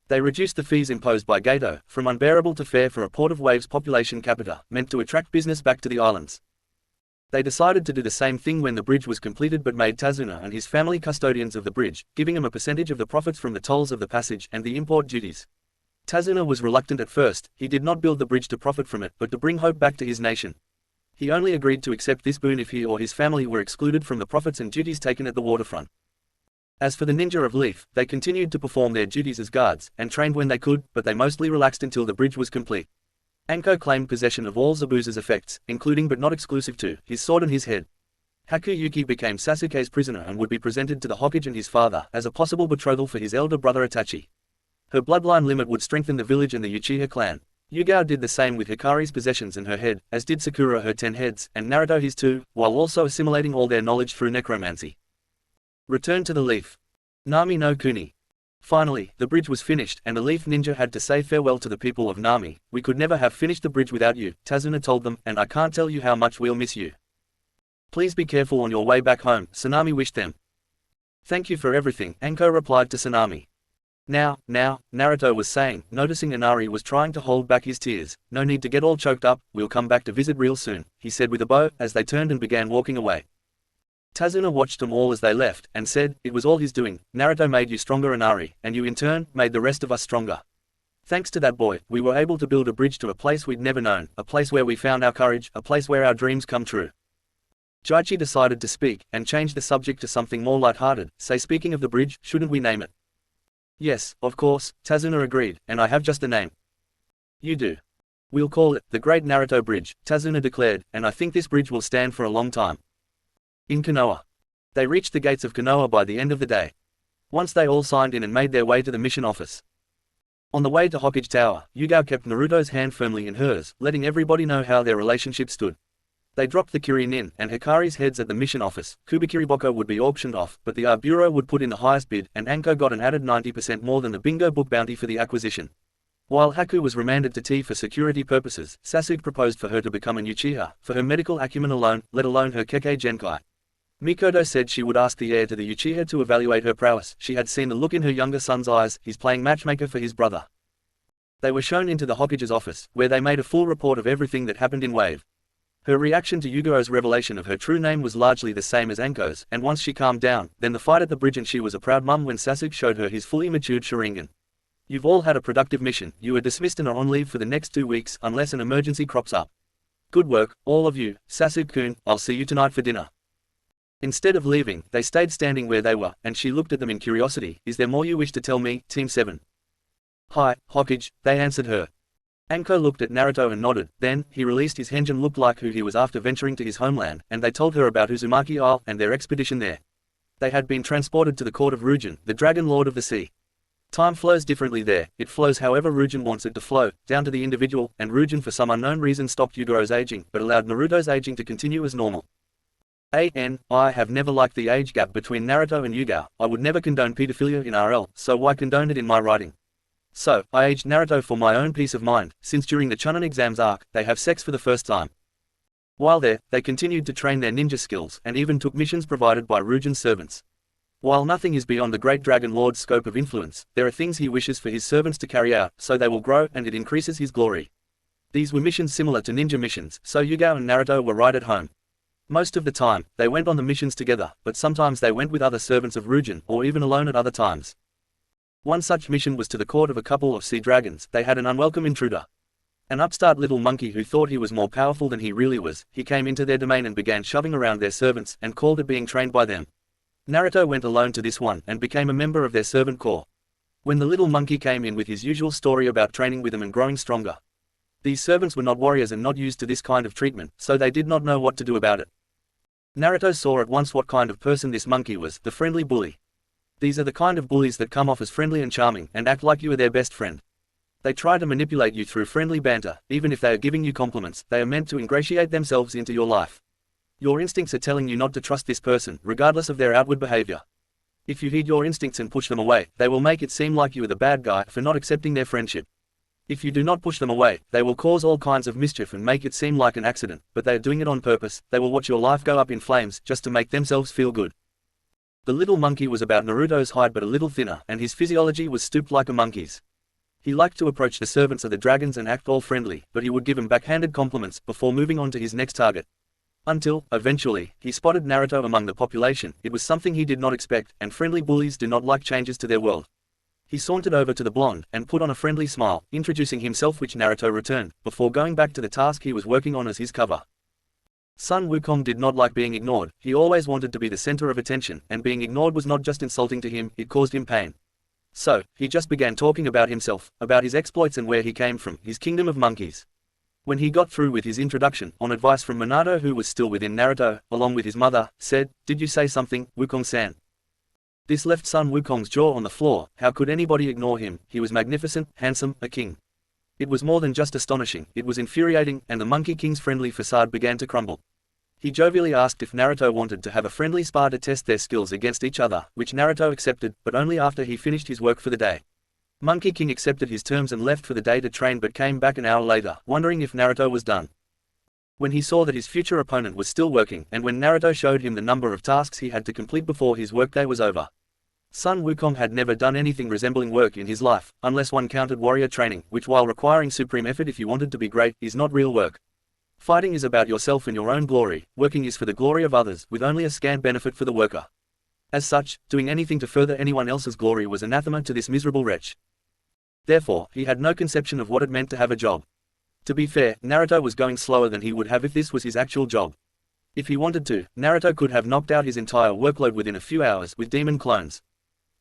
They reduced the fees imposed by Gato, from unbearable to fair for a port of Wave's population capita, meant to attract business back to the islands. They decided to do the same thing when the bridge was completed but made Tazuna and his family custodians of the bridge, giving him a percentage of the profits from the tolls of the passage and the import duties. Tazuna was reluctant at first. He did not build the bridge to profit from it, but to bring hope back to his nation. He only agreed to accept this boon if he or his family were excluded from the profits and duties taken at the waterfront. As for the ninja of Leaf, they continued to perform their duties as guards, and trained when they could, but they mostly relaxed until the bridge was complete. Anko claimed possession of all Zabuza's effects, including but not exclusive to, his sword and his head. Hakuyuki became Sasuke's prisoner and would be presented to the Hokage and his father, as a possible betrothal for his elder brother Itachi. Her bloodline limit would strengthen the village and the Uchiha clan. Yugao did the same with Hikari's possessions and her head, as did Sakura her 10 heads, and Naruto his 2, while also assimilating all their knowledge through necromancy. Return to the Leaf. Nami no Kuni. Finally, the bridge was finished, and the Leaf Ninja had to say farewell to the people of Nami. "We could never have finished the bridge without you," Tazuna told them, "and I can't tell you how much we'll miss you. Please be careful on your way back home," Tsunami wished them. "Thank you for everything," Anko replied to Tsunami. Now, Naruto was saying, noticing Inari was trying to hold back his tears. No need to get all choked up, we'll come back to visit real soon, he said with a bow, as they turned and began walking away. Tazuna watched them all as they left, and said, it was all his doing. Naruto made you stronger, Inari, and you in turn, made the rest of us stronger. Thanks to that boy, we were able to build a bridge to a place we'd never known, a place where we found our courage, a place where our dreams come true. Jaichi decided to speak, and change the subject to something more lighthearted, say speaking of the bridge, shouldn't we name it? Yes, of course, Tazuna agreed, and I have just a name. You do. We'll call it, the Great Naruto Bridge, Tazuna declared, and I think this bridge will stand for a long time. In Konoha. They reached the gates of Konoha by the end of the day. Once they all signed in and made their way to the mission office. On the way to Hokage Tower, Yugao kept Naruto's hand firmly in hers, letting everybody know how their relationship stood. They dropped the Kirin and Hikari's heads at the mission office. Kubikiriboko would be auctioned off, but the art bureau would put in the highest bid, and Anko got an added 90% more than the bingo book bounty for the acquisition. While Haku was remanded to Tea for security purposes, Sasuke proposed for her to become an Uchiha, for her medical acumen alone, let alone her Kekkei Genkai. Mikoto said she would ask the heir to the Uchiha to evaluate her prowess. She had seen the look in her younger son's eyes, he's playing matchmaker for his brother. They were shown into the Hokage's office, where they made a full report of everything that happened in Wave. Her reaction to Yugao's revelation of her true name was largely the same as Anko's, and once she calmed down, then the fight at the bridge, and she was a proud mum when Sasuke showed her his fully matured Sharingan. You've all had a productive mission, you are dismissed and are on leave for the next 2 weeks, unless an emergency crops up. Good work, all of you, Sasuke-kun, I'll see you tonight for dinner. Instead of leaving, they stayed standing where they were, and she looked at them in curiosity. Is there more you wish to tell me, Team 7? Hi, Hokage, they answered her. Anko looked at Naruto and nodded, then, he released his henjin looked like who he was after venturing to his homeland, and they told her about Uzumaki Isle and their expedition there. They had been transported to the court of Ryujin, the Dragon Lord of the Sea. Time flows differently there, it flows however Ryujin wants it to flow, down to the individual, and Ryujin for some unknown reason stopped Yugao's aging, but allowed Naruto's aging to continue as normal. I have never liked the age gap between Naruto and Yugao. I would never condone pedophilia in RL, so why condone it in my writing? So, I aged Naruto for my own peace of mind, since during the Chunin exams arc, they have sex for the first time. While there, they continued to train their ninja skills, and even took missions provided by Ryujin's servants. While nothing is beyond the great Dragon Lord's scope of influence, there are things he wishes for his servants to carry out, so they will grow and it increases his glory. These were missions similar to ninja missions, so Yugao and Naruto were right at home. Most of the time, they went on the missions together, but sometimes they went with other servants of Ryujin, or even alone at other times. One such mission was to the court of a couple of sea dragons. They had an unwelcome intruder. An upstart little monkey who thought he was more powerful than he really was. He came into their domain and began shoving around their servants, and called it being trained by them. Naruto went alone to this one, and became a member of their servant corps. When the little monkey came in with his usual story about training with them and growing stronger. These servants were not warriors and not used to this kind of treatment, so they did not know what to do about it. Naruto saw at once what kind of person this monkey was, the friendly bully. These are the kind of bullies that come off as friendly and charming, and act like you are their best friend. They try to manipulate you through friendly banter. Even if they are giving you compliments, they are meant to ingratiate themselves into your life. Your instincts are telling you not to trust this person, regardless of their outward behavior. If you heed your instincts and push them away, they will make it seem like you are the bad guy for not accepting their friendship. If you do not push them away, they will cause all kinds of mischief and make it seem like an accident, but they are doing it on purpose. They will watch your life go up in flames, just to make themselves feel good. The little monkey was about Naruto's height but a little thinner, and his physiology was stooped like a monkey's. He liked to approach the servants of the dragons and act all friendly, but he would give them backhanded compliments, before moving on to his next target. Until, eventually, he spotted Naruto among the population. It was something he did not expect, and friendly bullies do not like changes to their world. He sauntered over to the blonde, and put on a friendly smile, introducing himself, which Naruto returned, before going back to the task he was working on as his cover. Sun Wukong did not like being ignored. He always wanted to be the center of attention, and being ignored was not just insulting to him, it caused him pain. So, he just began talking about himself, about his exploits and where he came from, his kingdom of monkeys. When he got through with his introduction, on advice from Minato, who was still within Naruto, along with his mother, said, "Did you say something, Wukong-san?" This left Sun Wukong's jaw on the floor. How could anybody ignore him? He was magnificent, handsome, a king. It was more than just astonishing, it was infuriating, and the Monkey King's friendly facade began to crumble. He jovially asked if Naruto wanted to have a friendly spar to test their skills against each other, which Naruto accepted, but only after he finished his work for the day. Monkey King accepted his terms and left for the day to train, but came back an hour later, wondering if Naruto was done. When he saw that his future opponent was still working, and when Naruto showed him the number of tasks he had to complete before his workday was over. Sun Wukong had never done anything resembling work in his life, unless one counted warrior training, which while requiring supreme effort if you wanted to be great, is not real work. Fighting is about yourself and your own glory, working is for the glory of others, with only a scant benefit for the worker. As such, doing anything to further anyone else's glory was anathema to this miserable wretch. Therefore, he had no conception of what it meant to have a job. To be fair, Naruto was going slower than he would have if this was his actual job. If he wanted to, Naruto could have knocked out his entire workload within a few hours with demon clones.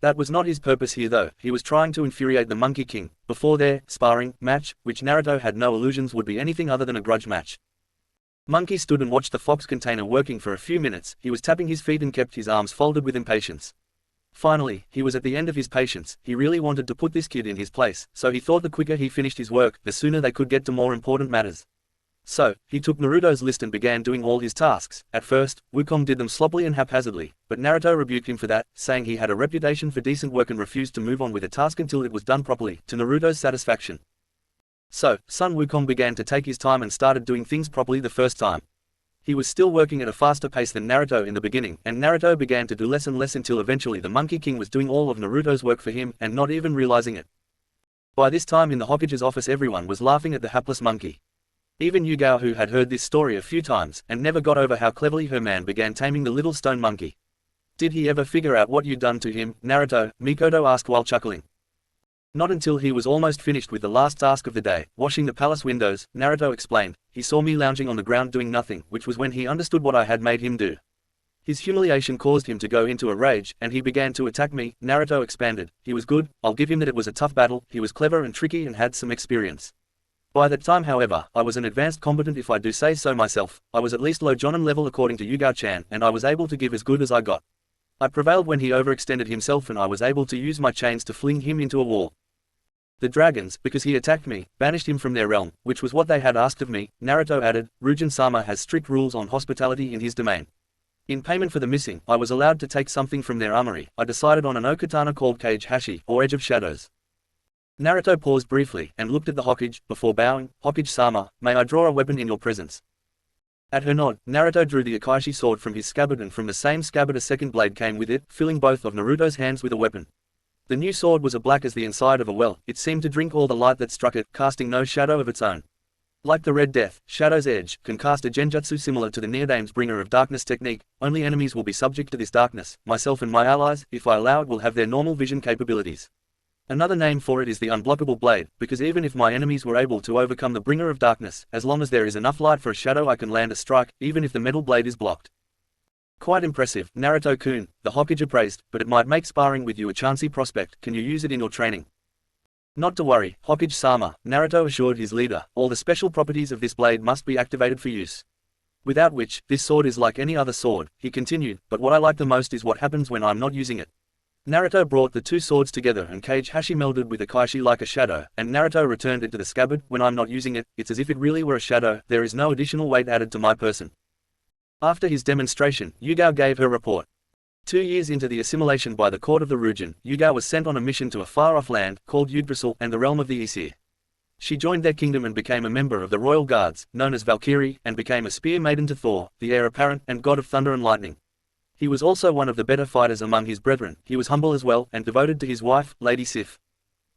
That was not his purpose here though. He was trying to infuriate the Monkey King, before their sparring match, which Naruto had no illusions would be anything other than a grudge match. Monkey stood and watched the fox container working for a few minutes. He was tapping his feet and kept his arms folded with impatience. Finally, he was at the end of his patience. He really wanted to put this kid in his place, so he thought the quicker he finished his work, the sooner they could get to more important matters. So, he took Naruto's list and began doing all his tasks. At first, Wukong did them sloppily and haphazardly, but Naruto rebuked him for that, saying he had a reputation for decent work and refused to move on with a task until it was done properly, to Naruto's satisfaction. So, Sun Wukong began to take his time and started doing things properly the first time. He was still working at a faster pace than Naruto in the beginning, and Naruto began to do less and less until eventually the Monkey King was doing all of Naruto's work for him, and not even realizing it. By this time in the Hokage's office everyone was laughing at the hapless monkey. Even Yugao, who had heard this story a few times, and never got over how cleverly her man began taming the little stone monkey. Did he ever figure out what you'd done to him, Naruto? Mikoto asked while chuckling. Not until he was almost finished with the last task of the day, washing the palace windows, Naruto explained. He saw me lounging on the ground doing nothing, which was when he understood what I had made him do. His humiliation caused him to go into a rage, and he began to attack me, Naruto expanded. He was good, I'll give him that. It was a tough battle, he was clever and tricky and had some experience. By that time however, I was an advanced combatant if I do say so myself. I was at least low Jonin level according to Yugao-chan, and I was able to give as good as I got. I prevailed when he overextended himself and I was able to use my chains to fling him into a wall. The dragons, because he attacked me, banished him from their realm, which was what they had asked of me, Naruto added. Ryujin-sama has strict rules on hospitality in his domain. In payment for the missing, I was allowed to take something from their armory. I decided on an okatana called Kage Hashi, or Edge of Shadows. Naruto paused briefly, and looked at the Hokage, before bowing. Hokage-sama, may I draw a weapon in your presence? At her nod, Naruto drew the Kakashi sword from his scabbard, and from the same scabbard a second blade came with it, filling both of Naruto's hands with a weapon. The new sword was as black as the inside of a well. It seemed to drink all the light that struck it, casting no shadow of its own. Like the Red Death, Shadow's Edge can cast a genjutsu similar to the Neodame's Bringer of Darkness technique. Only enemies will be subject to this darkness. Myself and my allies, if I allow it, will have their normal vision capabilities. Another name for it is the unblockable blade, because even if my enemies were able to overcome the Bringer of Darkness, as long as there is enough light for a shadow I can land a strike, even if the metal blade is blocked. Quite impressive, Naruto-kun, the Hokage appraised, but it might make sparring with you a chancy prospect. Can you use it in your training? Not to worry, Hokage-sama, Naruto assured his leader. All the special properties of this blade must be activated for use. Without which, this sword is like any other sword, he continued, but what I like the most is what happens when I'm not using it. Naruto brought the two swords together and Kage Hashi melded with a Kakashi like a shadow, and Naruto returned it to the scabbard. When I'm not using it, it's as if it really were a shadow. There is no additional weight added to my person. After his demonstration, Yugao gave her report. 2 years into the assimilation by the court of the Ryujin, Yugao was sent on a mission to a far-off land, called Yggdrasil, and the realm of the Aesir. She joined their kingdom and became a member of the royal guards, known as Valkyrie, and became a spear maiden to Thor, the heir apparent, and god of thunder and lightning. He was also one of the better fighters among his brethren. He was humble as well, and devoted to his wife, Lady Sif.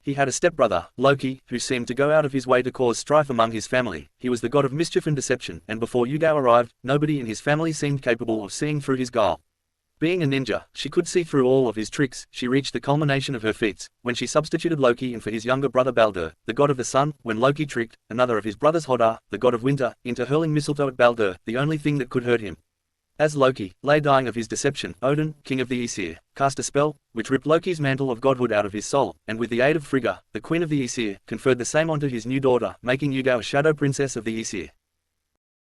He had a stepbrother, Loki, who seemed to go out of his way to cause strife among his family. He was the god of mischief and deception, and before Yugao arrived, nobody in his family seemed capable of seeing through his guile. Being a ninja, she could see through all of his tricks. She reached the culmination of her feats when she substituted Loki in for his younger brother Baldur, the god of the sun, when Loki tricked another of his brothers, Hodar, the god of winter, into hurling mistletoe at Baldur, the only thing that could hurt him. As Loki lay dying of his deception, Odin, king of the Aesir, cast a spell, which ripped Loki's mantle of godhood out of his soul, and with the aid of Frigga, the queen of the Aesir, conferred the same onto his new daughter, making Yugao a shadow princess of the Aesir.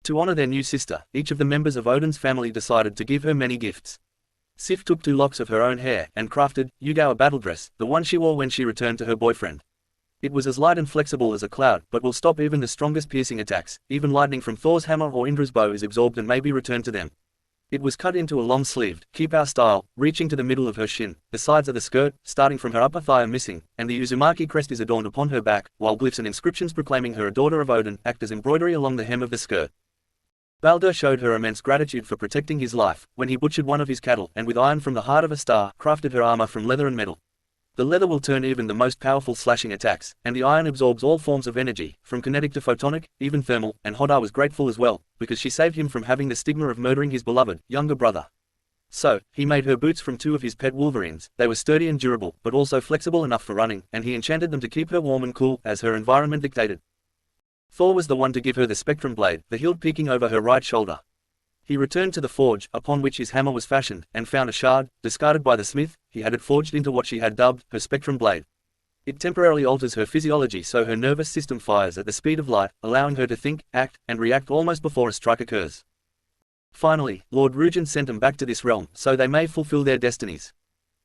To honor their new sister, each of the members of Odin's family decided to give her many gifts. Sif took 2 locks of her own hair, and crafted Yugao a battle dress, the one she wore when she returned to her boyfriend. It was as light and flexible as a cloud, but will stop even the strongest piercing attacks. Even lightning from Thor's hammer or Indra's bow is absorbed and may be returned to them. It was cut into a long-sleeved, Kippou style, reaching to the middle of her shin. The sides of the skirt, starting from her upper thigh, are missing, and the Uzumaki crest is adorned upon her back, while glyphs and inscriptions proclaiming her a daughter of Odin act as embroidery along the hem of the skirt. Baldur showed her immense gratitude for protecting his life, when he butchered one of his cattle and with iron from the heart of a star, crafted her armor from leather and metal. The leather will turn even the most powerful slashing attacks, and the iron absorbs all forms of energy, from kinetic to photonic, even thermal, and Hodar was grateful as well, because she saved him from having the stigma of murdering his beloved, younger brother. So, he made her boots from 2 of his pet wolverines. They were sturdy and durable, but also flexible enough for running, and he enchanted them to keep her warm and cool, as her environment dictated. Thor was the one to give her the spectrum blade, the hilt peeking over her right shoulder. He returned to the forge, upon which his hammer was fashioned, and found a shard, discarded by the smith. He had it forged into what she had dubbed her spectrum blade. It temporarily alters her physiology so her nervous system fires at the speed of light, allowing her to think, act, and react almost before a strike occurs. Finally, Lord Rugen sent them back to this realm, so they may fulfill their destinies.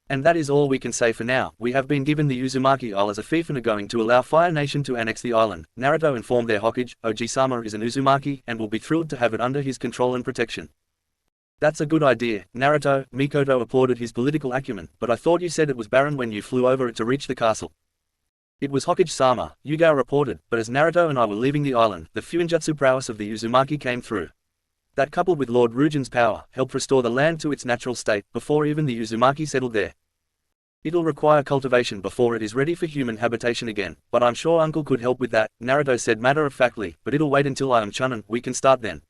And that is all we can say for now. We have been given the Uzumaki Isle as a fief and are going to allow Fire Nation to annex the island. Naruto informed their Hokage, Oji-sama is an Uzumaki, and will be thrilled to have it under his control and protection. That's a good idea, Naruto. Mikoto applauded his political acumen, but I thought you said it was barren when you flew over it to reach the castle. It was Hokage-sama, Yugao reported, but as Naruto and I were leaving the island, the fuinjutsu prowess of the Uzumaki came through. That, coupled with Lord Rugen's power, helped restore the land to its natural state, before even the Uzumaki settled there. It'll require cultivation before it is ready for human habitation again, but I'm sure Uncle could help with that, Naruto said matter-of-factly, but it'll wait until I am Chunin, we can start then.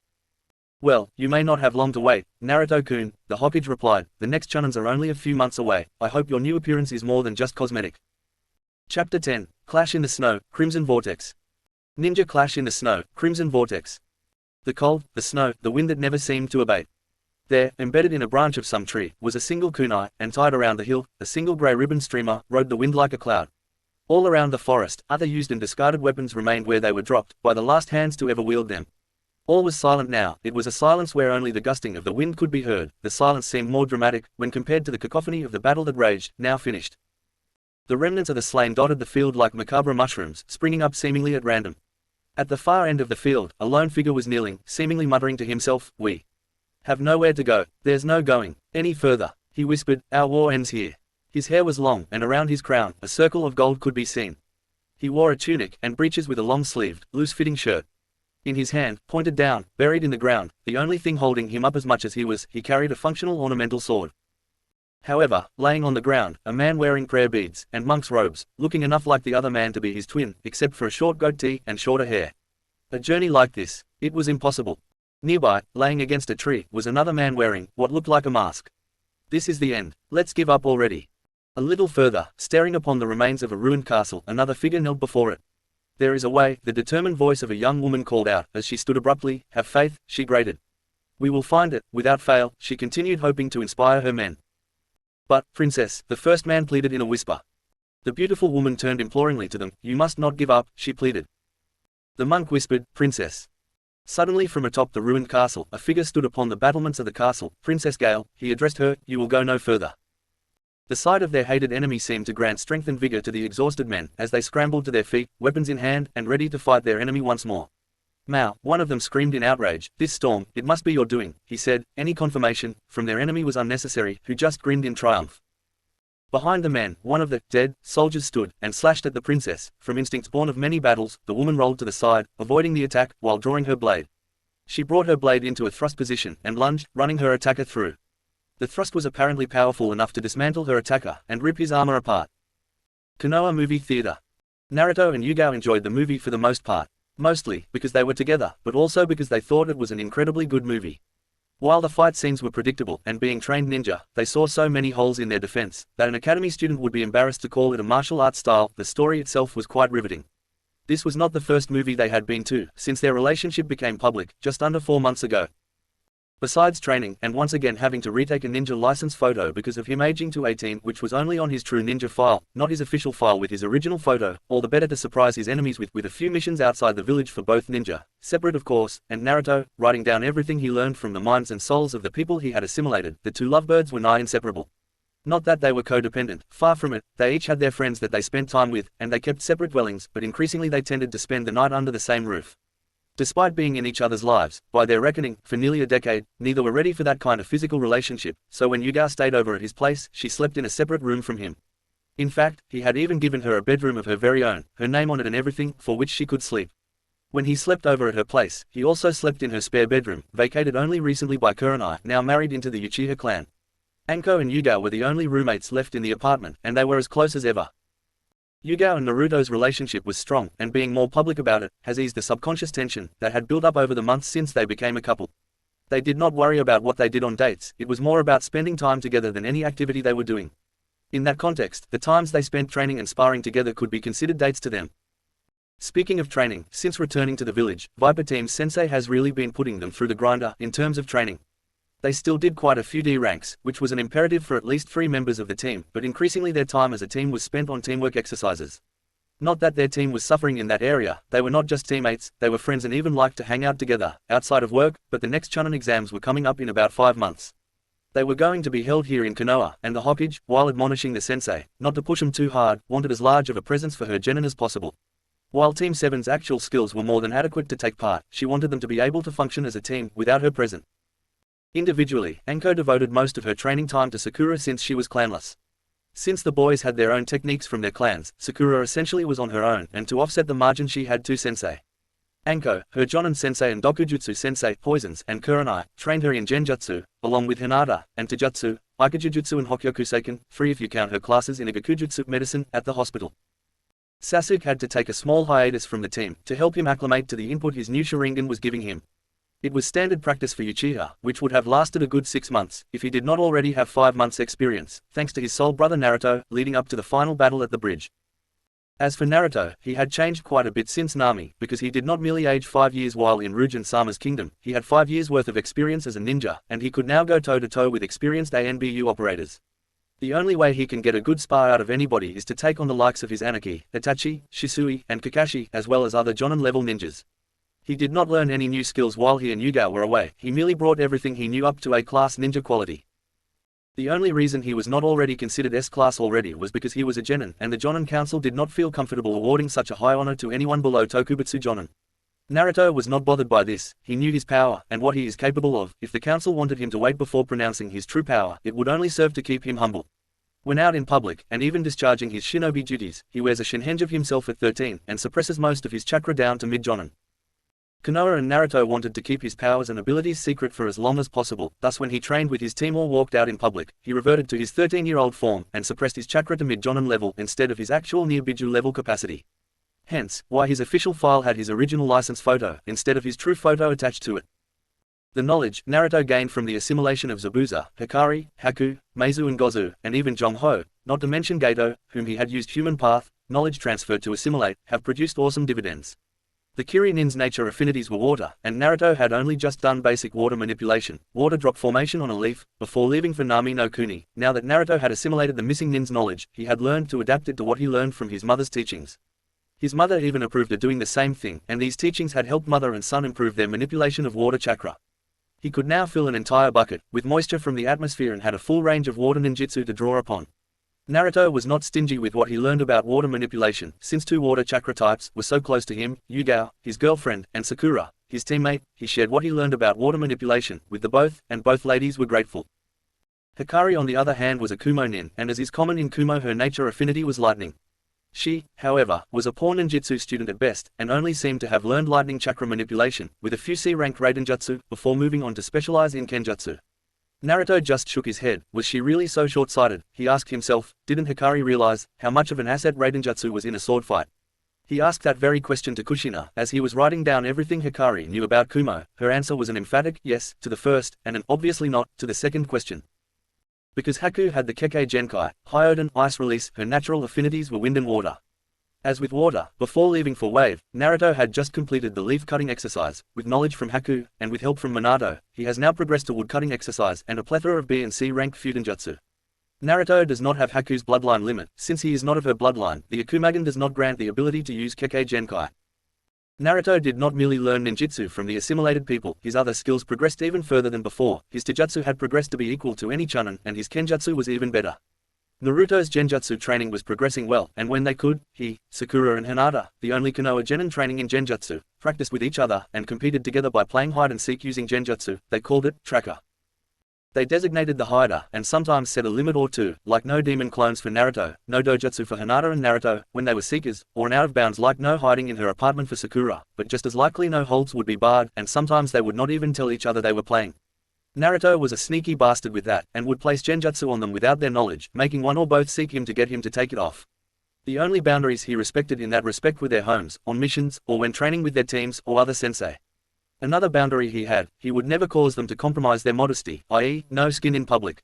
Well, you may not have long to wait, Naruto-kun, the Hokage replied, the next Chunins are only a few months away. I hope your new appearance is more than just cosmetic. Chapter 10, Clash in the Snow, Crimson Vortex. Ninja clash in the snow, Crimson Vortex. The cold, the snow, the wind that never seemed to abate. There, embedded in a branch of some tree, was a single kunai, and tied around the hill, a single grey ribbon streamer, rode the wind like a cloud. All around the forest, other used and discarded weapons remained where they were dropped, by the last hands to ever wield them. All was silent now. It was a silence where only the gusting of the wind could be heard. The silence seemed more dramatic, when compared to the cacophony of the battle that raged, now finished. The remnants of the slain dotted the field like macabre mushrooms, springing up seemingly at random. At the far end of the field, a lone figure was kneeling, seemingly muttering to himself, "We have nowhere to go. There's no going any further," he whispered, "our war ends here." His hair was long, and around his crown, a circle of gold could be seen. He wore a tunic, and breeches with a long-sleeved, loose-fitting shirt. In his hand, pointed down, buried in the ground, the only thing holding him up as much as he carried a functional ornamental sword. However, laying on the ground, a man wearing prayer beads, and monk's robes, looking enough like the other man to be his twin, except for a short goatee, and shorter hair. A journey like this, it was impossible. Nearby, laying against a tree, was another man wearing what looked like a mask. This is the end. Let's give up already. A little further, staring upon the remains of a ruined castle, another figure knelt before it. There is a way, the determined voice of a young woman called out, as she stood abruptly. Have faith, she grated. We will find it, without fail, she continued, hoping to inspire her men. But, princess, the first man pleaded in a whisper. The beautiful woman turned imploringly to them. You must not give up, she pleaded. The monk whispered, Princess. Suddenly from atop the ruined castle, a figure stood upon the battlements of the castle. Princess Gale, he addressed her, you will go no further. The sight of their hated enemy seemed to grant strength and vigor to the exhausted men, as they scrambled to their feet, weapons in hand, and ready to fight their enemy once more. Mao, one of them screamed in outrage, this storm, it must be your doing, he said. Any confirmation from their enemy was unnecessary, who just grinned in triumph. Behind the men, one of the dead soldiers stood, and slashed at the princess. From instincts born of many battles, the woman rolled to the side, avoiding the attack, while drawing her blade. She brought her blade into a thrust position, and lunged, running her attacker through. The thrust was apparently powerful enough to dismantle her attacker, and rip his armor apart. Konoha Movie Theater. Naruto and Yugao enjoyed the movie for the most part. Mostly, because they were together, but also because they thought it was an incredibly good movie. While the fight scenes were predictable, and being trained ninja, they saw so many holes in their defense, that an academy student would be embarrassed to call it a martial arts style. The story itself was quite riveting. This was not the first movie they had been to, since their relationship became public, just under 4 months ago. Besides training, and once again having to retake a ninja license photo because of him aging to 18, which was only on his true ninja file, not his official file with his original photo, all the better to surprise his enemies with a few missions outside the village for both ninja, separate of course, and Naruto, writing down everything he learned from the minds and souls of the people he had assimilated. The two lovebirds were nigh inseparable. Not that they were codependent, far from it, they each had their friends that they spent time with, and they kept separate dwellings, but increasingly they tended to spend the night under the same roof. Despite being in each other's lives, by their reckoning, for nearly a decade, neither were ready for that kind of physical relationship, so when Yugao stayed over at his place, she slept in a separate room from him. In fact, he had even given her a bedroom of her very own, her name on it and everything, for which she could sleep. When he slept over at her place, he also slept in her spare bedroom, vacated only recently by Kurenai, now married into the Uchiha clan. Anko and Yugao were the only roommates left in the apartment, and they were as close as ever. Yugao and Naruto's relationship was strong, and being more public about it has eased the subconscious tension that had built up over the months since they became a couple. They did not worry about what they did on dates, it was more about spending time together than any activity they were doing. In that context, the times they spent training and sparring together could be considered dates to them. Speaking of training, since returning to the village, Viper Team's sensei has really been putting them through the grinder in terms of training. They still did quite a few D ranks, which was an imperative for at least 3 members of the team, but increasingly their time as a team was spent on teamwork exercises. Not that their team was suffering in that area, they were not just teammates, they were friends and even liked to hang out together, outside of work, but the next Chunin exams were coming up in about 5 months. They were going to be held here in Konoha, and the Hokage, while admonishing the sensei not to push him too hard, wanted as large of a presence for her genin as possible. While Team 7's actual skills were more than adequate to take part, she wanted them to be able to function as a team without her present. Individually, Anko devoted most of her training time to Sakura since she was clanless. Since the boys had their own techniques from their clans, Sakura essentially was on her own, and to offset the margin she had 2 sensei. Anko, her Jonin sensei and Dokujutsu sensei, Poisons, and Kurenai, trained her in Genjutsu, along with Hinata, and Taijutsu, Aikajujutsu and Hokkyoku-seiken, 3 if you count her classes in Igakujutsu medicine, at the hospital. Sasuke had to take a small hiatus from the team, to help him acclimate to the input his new Sharingan was giving him. It was standard practice for Uchiha, which would have lasted a good 6 months, if he did not already have 5 months' experience, thanks to his soul brother Naruto, leading up to the final battle at the bridge. As for Naruto, he had changed quite a bit since Nami, because he did not merely age 5 years while in Ryujin-sama's kingdom, he had 5 years worth of experience as a ninja, and he could now go toe-to-toe with experienced ANBU operators. The only way he can get a good spar out of anybody is to take on the likes of his Anarchy, Itachi, Shisui, and Kakashi, as well as other Jonin-level ninjas. He did not learn any new skills while he and Yugao were away, he merely brought everything he knew up to A-class ninja quality. The only reason he was not already considered S-class already was because he was a genin, and the Jonin Council did not feel comfortable awarding such a high honor to anyone below Tokubutsu Jonin. Naruto was not bothered by this, he knew his power, and what he is capable of. If the council wanted him to wait before pronouncing his true power, it would only serve to keep him humble. When out in public, and even discharging his shinobi duties, he wears a shinhenge of himself at 13, and suppresses most of his chakra down to mid-Jonin. Konoha and Naruto wanted to keep his powers and abilities secret for as long as possible, thus when he trained with his team or walked out in public, he reverted to his 13-year-old form, and suppressed his chakra to mid-Jonin level instead of his actual near-Biju level capacity. Hence, why his official file had his original license photo, instead of his true photo attached to it. The knowledge Naruto gained from the assimilation of Zabuza, Hikari, Haku, Meizu and Gozu, and even Jong-ho, not to mention Gato, whom he had used human path, knowledge transferred to assimilate, have produced awesome dividends. The Kirinin's nature affinities were water, and Naruto had only just done basic water manipulation, water drop formation on a leaf, before leaving for Nami no Kuni. Now that Naruto had assimilated the missing nin's knowledge, he had learned to adapt it to what he learned from his mother's teachings. His mother even approved of doing the same thing, and these teachings had helped mother and son improve their manipulation of water chakra. He could now fill an entire bucket with moisture from the atmosphere and had a full range of water ninjutsu to draw upon. Naruto was not stingy with what he learned about water manipulation, since 2 water chakra types were so close to him, Yugao, his girlfriend, and Sakura, his teammate. He shared what he learned about water manipulation with the both, and both ladies were grateful. Hikari on the other hand was a Kumo nin, and as is common in Kumo her nature affinity was lightning. She, however, was a poor ninjutsu student at best, and only seemed to have learned lightning chakra manipulation, with a few C-ranked Raiden-jutsu, before moving on to specialize in Kenjutsu. Naruto just shook his head. Was she really so short-sighted? He asked himself. Didn't Hikari realize how much of an asset Raiden-jutsu was in a sword fight? He asked that very question to Kushina, as he was writing down everything Hikari knew about Kumo. Her answer was an emphatic yes to the first, and an obviously not to the second question. Because Haku had the Kekkei Genkai, Hyoden, ice release, her natural affinities were wind and water. As with water, before leaving for Wave, Naruto had just completed the leaf-cutting exercise. With knowledge from Haku, and with help from Minato, he has now progressed to wood-cutting exercise and a plethora of B and C ranked Fudenjutsu. Naruto does not have Haku's bloodline limit, since he is not of her bloodline. The Akumagen does not grant the ability to use Kekkei Genkai. Naruto did not merely learn ninjutsu from the assimilated people, his other skills progressed even further than before. His taijutsu had progressed to be equal to any chunin, and his kenjutsu was even better. Naruto's genjutsu training was progressing well, and when they could, he, Sakura and Hinata, the only Konoha genin training in genjutsu, practiced with each other, and competed together by playing hide and seek using genjutsu. They called it, Tracker. They designated the hider, and sometimes set a limit or two, like no demon clones for Naruto, no dojutsu for Hinata and Naruto, when they were seekers, or an out-of-bounds like no hiding in her apartment for Sakura, but just as likely no holds would be barred, and sometimes they would not even tell each other they were playing. Naruto was a sneaky bastard with that, and would place genjutsu on them without their knowledge, making one or both seek him to get him to take it off. The only boundaries he respected in that respect were their homes, on missions, or when training with their teams or other sensei. Another boundary he would never cause them to compromise their modesty, i.e., no skin in public.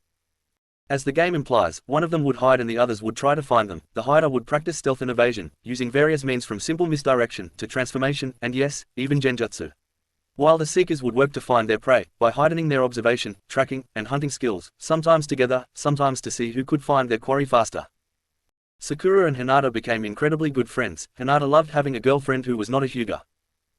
As the game implies, one of them would hide and the others would try to find them. The hider would practice stealth and evasion, using various means from simple misdirection to transformation, and yes, even genjutsu. While the seekers would work to find their prey, by heightening their observation, tracking, and hunting skills, sometimes together, sometimes to see who could find their quarry faster. Sakura and Hinata became incredibly good friends. Hinata loved having a girlfriend who was not a Hyuga.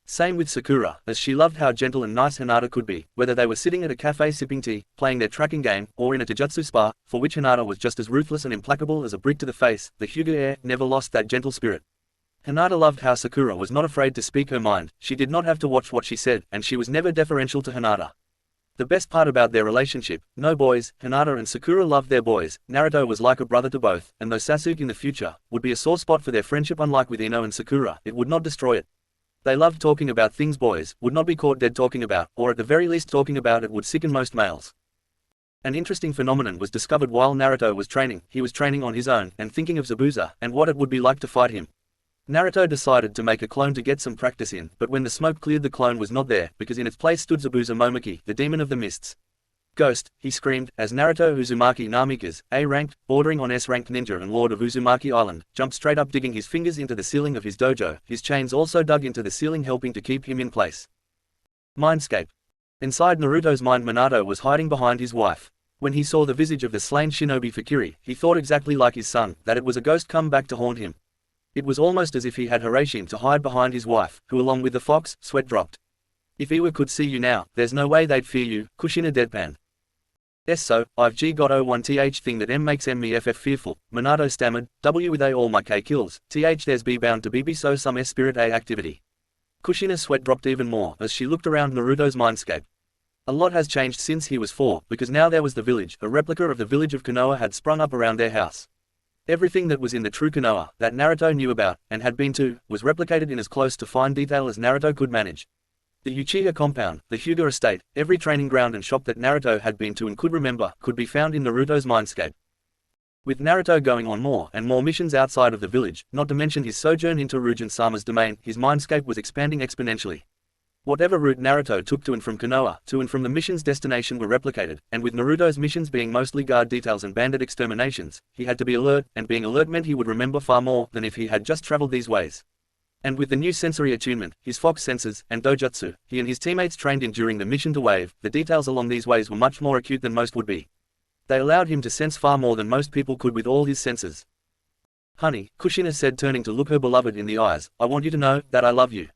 Same with Sakura, as she loved how gentle and nice Hinata could be, whether they were sitting at a cafe sipping tea, playing their tracking game, or in a taijutsu spa, for which Hinata was just as ruthless and implacable as a brick to the face. The Hyuga heir never lost that gentle spirit. Hinata loved how Sakura was not afraid to speak her mind. She did not have to watch what she said, and she was never deferential to Hinata. The best part about their relationship, no boys, Hinata and Sakura loved their boys. Naruto was like a brother to both, and though Sasuke in the future would be a sore spot for their friendship, unlike with Ino and Sakura, it would not destroy it. They loved talking about things boys would not be caught dead talking about, or at the very least talking about it would sicken most males. An interesting phenomenon was discovered while Naruto was training. He was training on his own, and thinking of Zabuza, and what it would be like to fight him. Naruto decided to make a clone to get some practice in, but when the smoke cleared, the clone was not there, because in its place stood Zabuza Momoki, the demon of the mists. Ghost, he screamed, as Naruto Uzumaki Namikaze, A-ranked, bordering on S-ranked ninja and lord of Uzumaki Island, jumped straight up, digging his fingers into the ceiling of his dojo. His chains also dug into the ceiling, helping to keep him in place. Mindscape. Inside Naruto's mind, Minato was hiding behind his wife. When he saw the visage of the slain shinobi Fakiri, he thought exactly like his son, that it was a ghost come back to haunt him. It was almost as if he had Hirashim to hide behind his wife, who along with the fox, sweat dropped. If Iwa could see you now, there's no way they'd fear you, Kushina deadpan. Yes, so, I've got one thing that makes me ff fearful, Minato stammered, W with A all my K kills, there's B bound to be so some S spirit A activity. Kushina's sweat dropped even more as she looked around Naruto's mindscape. A lot has changed since he was 4, because now there was the village. A replica of the village of Konoha had sprung up around their house. Everything that was in the true Konoha, that Naruto knew about, and had been to, was replicated in as close to fine detail as Naruto could manage. The Uchiha compound, the Hyuga estate, every training ground and shop that Naruto had been to and could remember, could be found in Naruto's mindscape. With Naruto going on more and more missions outside of the village, not to mention his sojourn into Ryujin-sama's domain, his mindscape was expanding exponentially. Whatever route Naruto took to and from Konoha, to and from the mission's destination were replicated, and with Naruto's missions being mostly guard details and bandit exterminations, he had to be alert, and being alert meant he would remember far more than if he had just traveled these ways. And with the new sensory attunement, his fox senses, and dojutsu, he and his teammates trained in during the mission to Wave, the details along these ways were much more acute than most would be. They allowed him to sense far more than most people could with all his senses. Honey, Kushina said, turning to look her beloved in the eyes, I want you to know that I love you.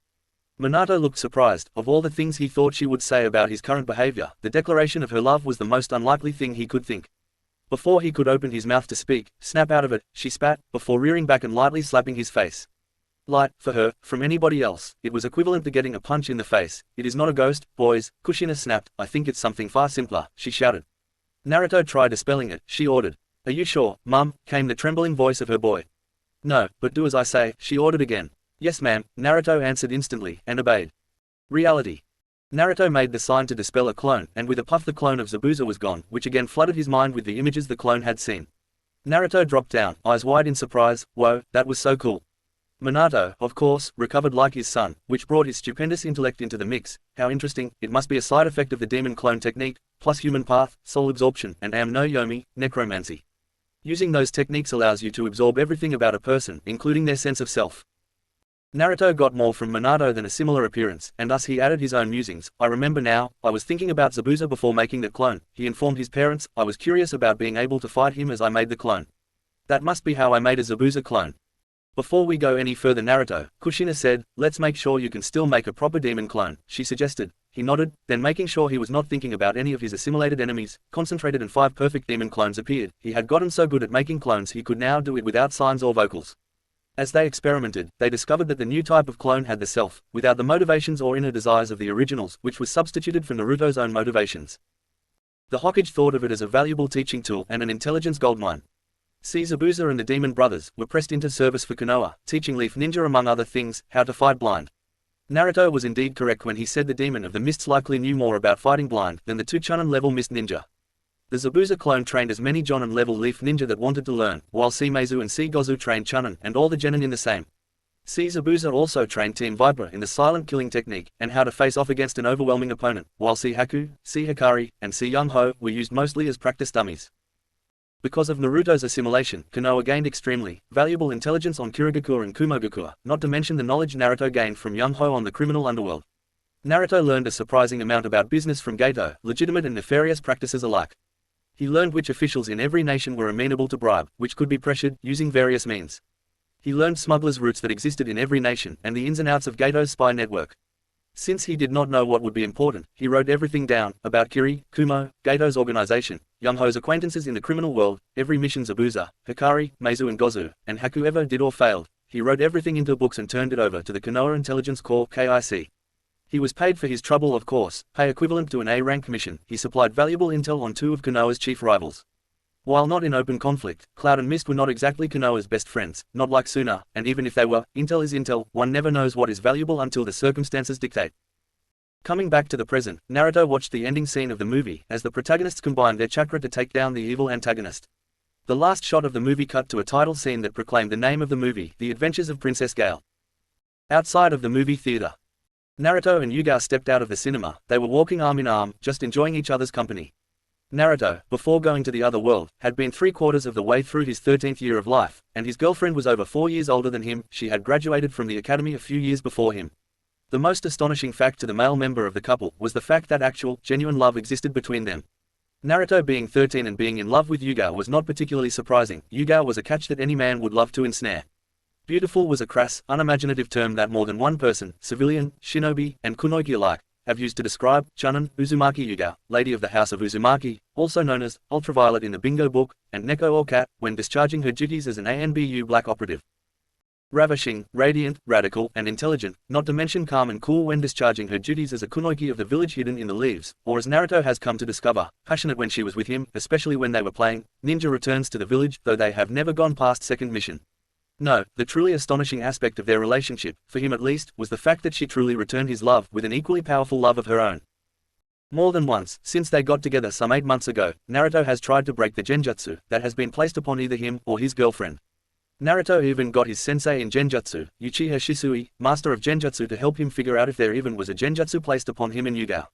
Minato looked surprised. Of all the things he thought she would say about his current behavior, the declaration of her love was the most unlikely thing he could think. Before he could open his mouth to speak, snap out of it, she spat, before rearing back and lightly slapping his face. Light, for her, from anybody else, it was equivalent to getting a punch in the face. It is not a ghost, boys, Kushina snapped. I think it's something far simpler, she shouted. Naruto tried dispelling it, she ordered. Are you sure, Mum? Came the trembling voice of her boy. No, but do as I say, she ordered again. Yes ma'am, Naruto answered instantly, and obeyed. Reality. Naruto made the sign to dispel a clone, and with a puff the clone of Zabuza was gone, which again flooded his mind with the images the clone had seen. Naruto dropped down, eyes wide in surprise. Whoa, that was so cool. Minato, of course, recovered like his son, which brought his stupendous intellect into the mix. How interesting, it must be a side effect of the demon clone technique, plus human path, soul absorption, and am no yomi, necromancy. Using those techniques allows you to absorb everything about a person, including their sense of self. Naruto got more from Minato than a similar appearance, and thus he added his own musings. I remember now, I was thinking about Zabuza before making the clone. He informed his parents, I was curious about being able to fight him as I made the clone. That must be how I made a Zabuza clone. Before we go any further Naruto, Kushina said, let's make sure you can still make a proper demon clone, she suggested. He nodded, then making sure he was not thinking about any of his assimilated enemies, concentrated and 5 perfect demon clones appeared. He had gotten so good at making clones he could now do it without signs or vocals. As they experimented, they discovered that the new type of clone had the self, without the motivations or inner desires of the originals, which was substituted for Naruto's own motivations. The Hokage thought of it as a valuable teaching tool and an intelligence goldmine. Zabuza and the Demon Brothers were pressed into service for Konoha, teaching Leaf Ninja among other things, how to fight blind. Naruto was indeed correct when he said the Demon of the Mists likely knew more about fighting blind than the 2 Chunin-level Mist Ninja. The Zabuza clone trained as many Jonin-level Leaf Ninja that wanted to learn, while Meizu and Gozu trained Chunin and all the Genin in the same. Zabuza also trained Team Viper in the silent killing technique, and how to face off against an overwhelming opponent, while Haku, Hikari, and Young Ho were used mostly as practice dummies. Because of Naruto's assimilation, Konoha gained extremely valuable intelligence on Kirigakure and Kumogakure, not to mention the knowledge Naruto gained from Young Ho on the criminal underworld. Naruto learned a surprising amount about business from Gato, legitimate and nefarious practices alike. He learned which officials in every nation were amenable to bribe, which could be pressured, using various means. He learned smugglers' routes that existed in every nation and the ins and outs of Gato's spy network. Since he did not know what would be important, he wrote everything down, about Kiri, Kumo, Gato's organization, Young Ho's acquaintances in the criminal world, every mission Zabuza, Hikari, Meizu and Gozu, and Haku ever did or failed. He wrote everything into books and turned it over to the Konoha Intelligence Corps (KIC). He was paid for his trouble, of course, pay equivalent to an A-rank commission. He supplied valuable intel on 2 of Konoha's chief rivals. While not in open conflict, Cloud and Mist were not exactly Konoha's best friends, not like Suna, and even if they were, intel is intel, one never knows what is valuable until the circumstances dictate. Coming back to the present, Naruto watched the ending scene of the movie as the protagonists combined their chakra to take down the evil antagonist. The last shot of the movie cut to a title scene that proclaimed the name of the movie, The Adventures of Princess Gale. Outside of the movie theater, Naruto and Yuga stepped out of the cinema. They were walking arm in arm, just enjoying each other's company. Naruto, before going to the other world, had been 3/4 of the way through his 13th year of life, and his girlfriend was over 4 years older than him. She had graduated from the academy a few years before him. The most astonishing fact to the male member of the couple was the fact that actual, genuine love existed between them. Naruto being 13 and being in love with Yuga was not particularly surprising. Yuga was a catch that any man would love to ensnare. Beautiful was a crass, unimaginative term that more than one person, civilian, shinobi, and kunoichi alike, have used to describe Chunin Uzumaki Yuga, Lady of the House of Uzumaki, also known as Ultraviolet in the Bingo book, and Neko or Cat, when discharging her duties as an ANBU black operative. Ravishing, radiant, radical, and intelligent, not to mention calm and cool when discharging her duties as a kunoichi of the village hidden in the leaves, or as Naruto has come to discover, passionate when she was with him, especially when they were playing Ninja Returns to the village, though they have never gone past second mission. No, the truly astonishing aspect of their relationship, for him at least, was the fact that she truly returned his love with an equally powerful love of her own. More than once, since they got together some 8 months ago, Naruto has tried to break the genjutsu that has been placed upon either him or his girlfriend. Naruto even got his sensei in genjutsu, Uchiha Shisui, master of genjutsu, to help him figure out if there even was a genjutsu placed upon him and Yuga.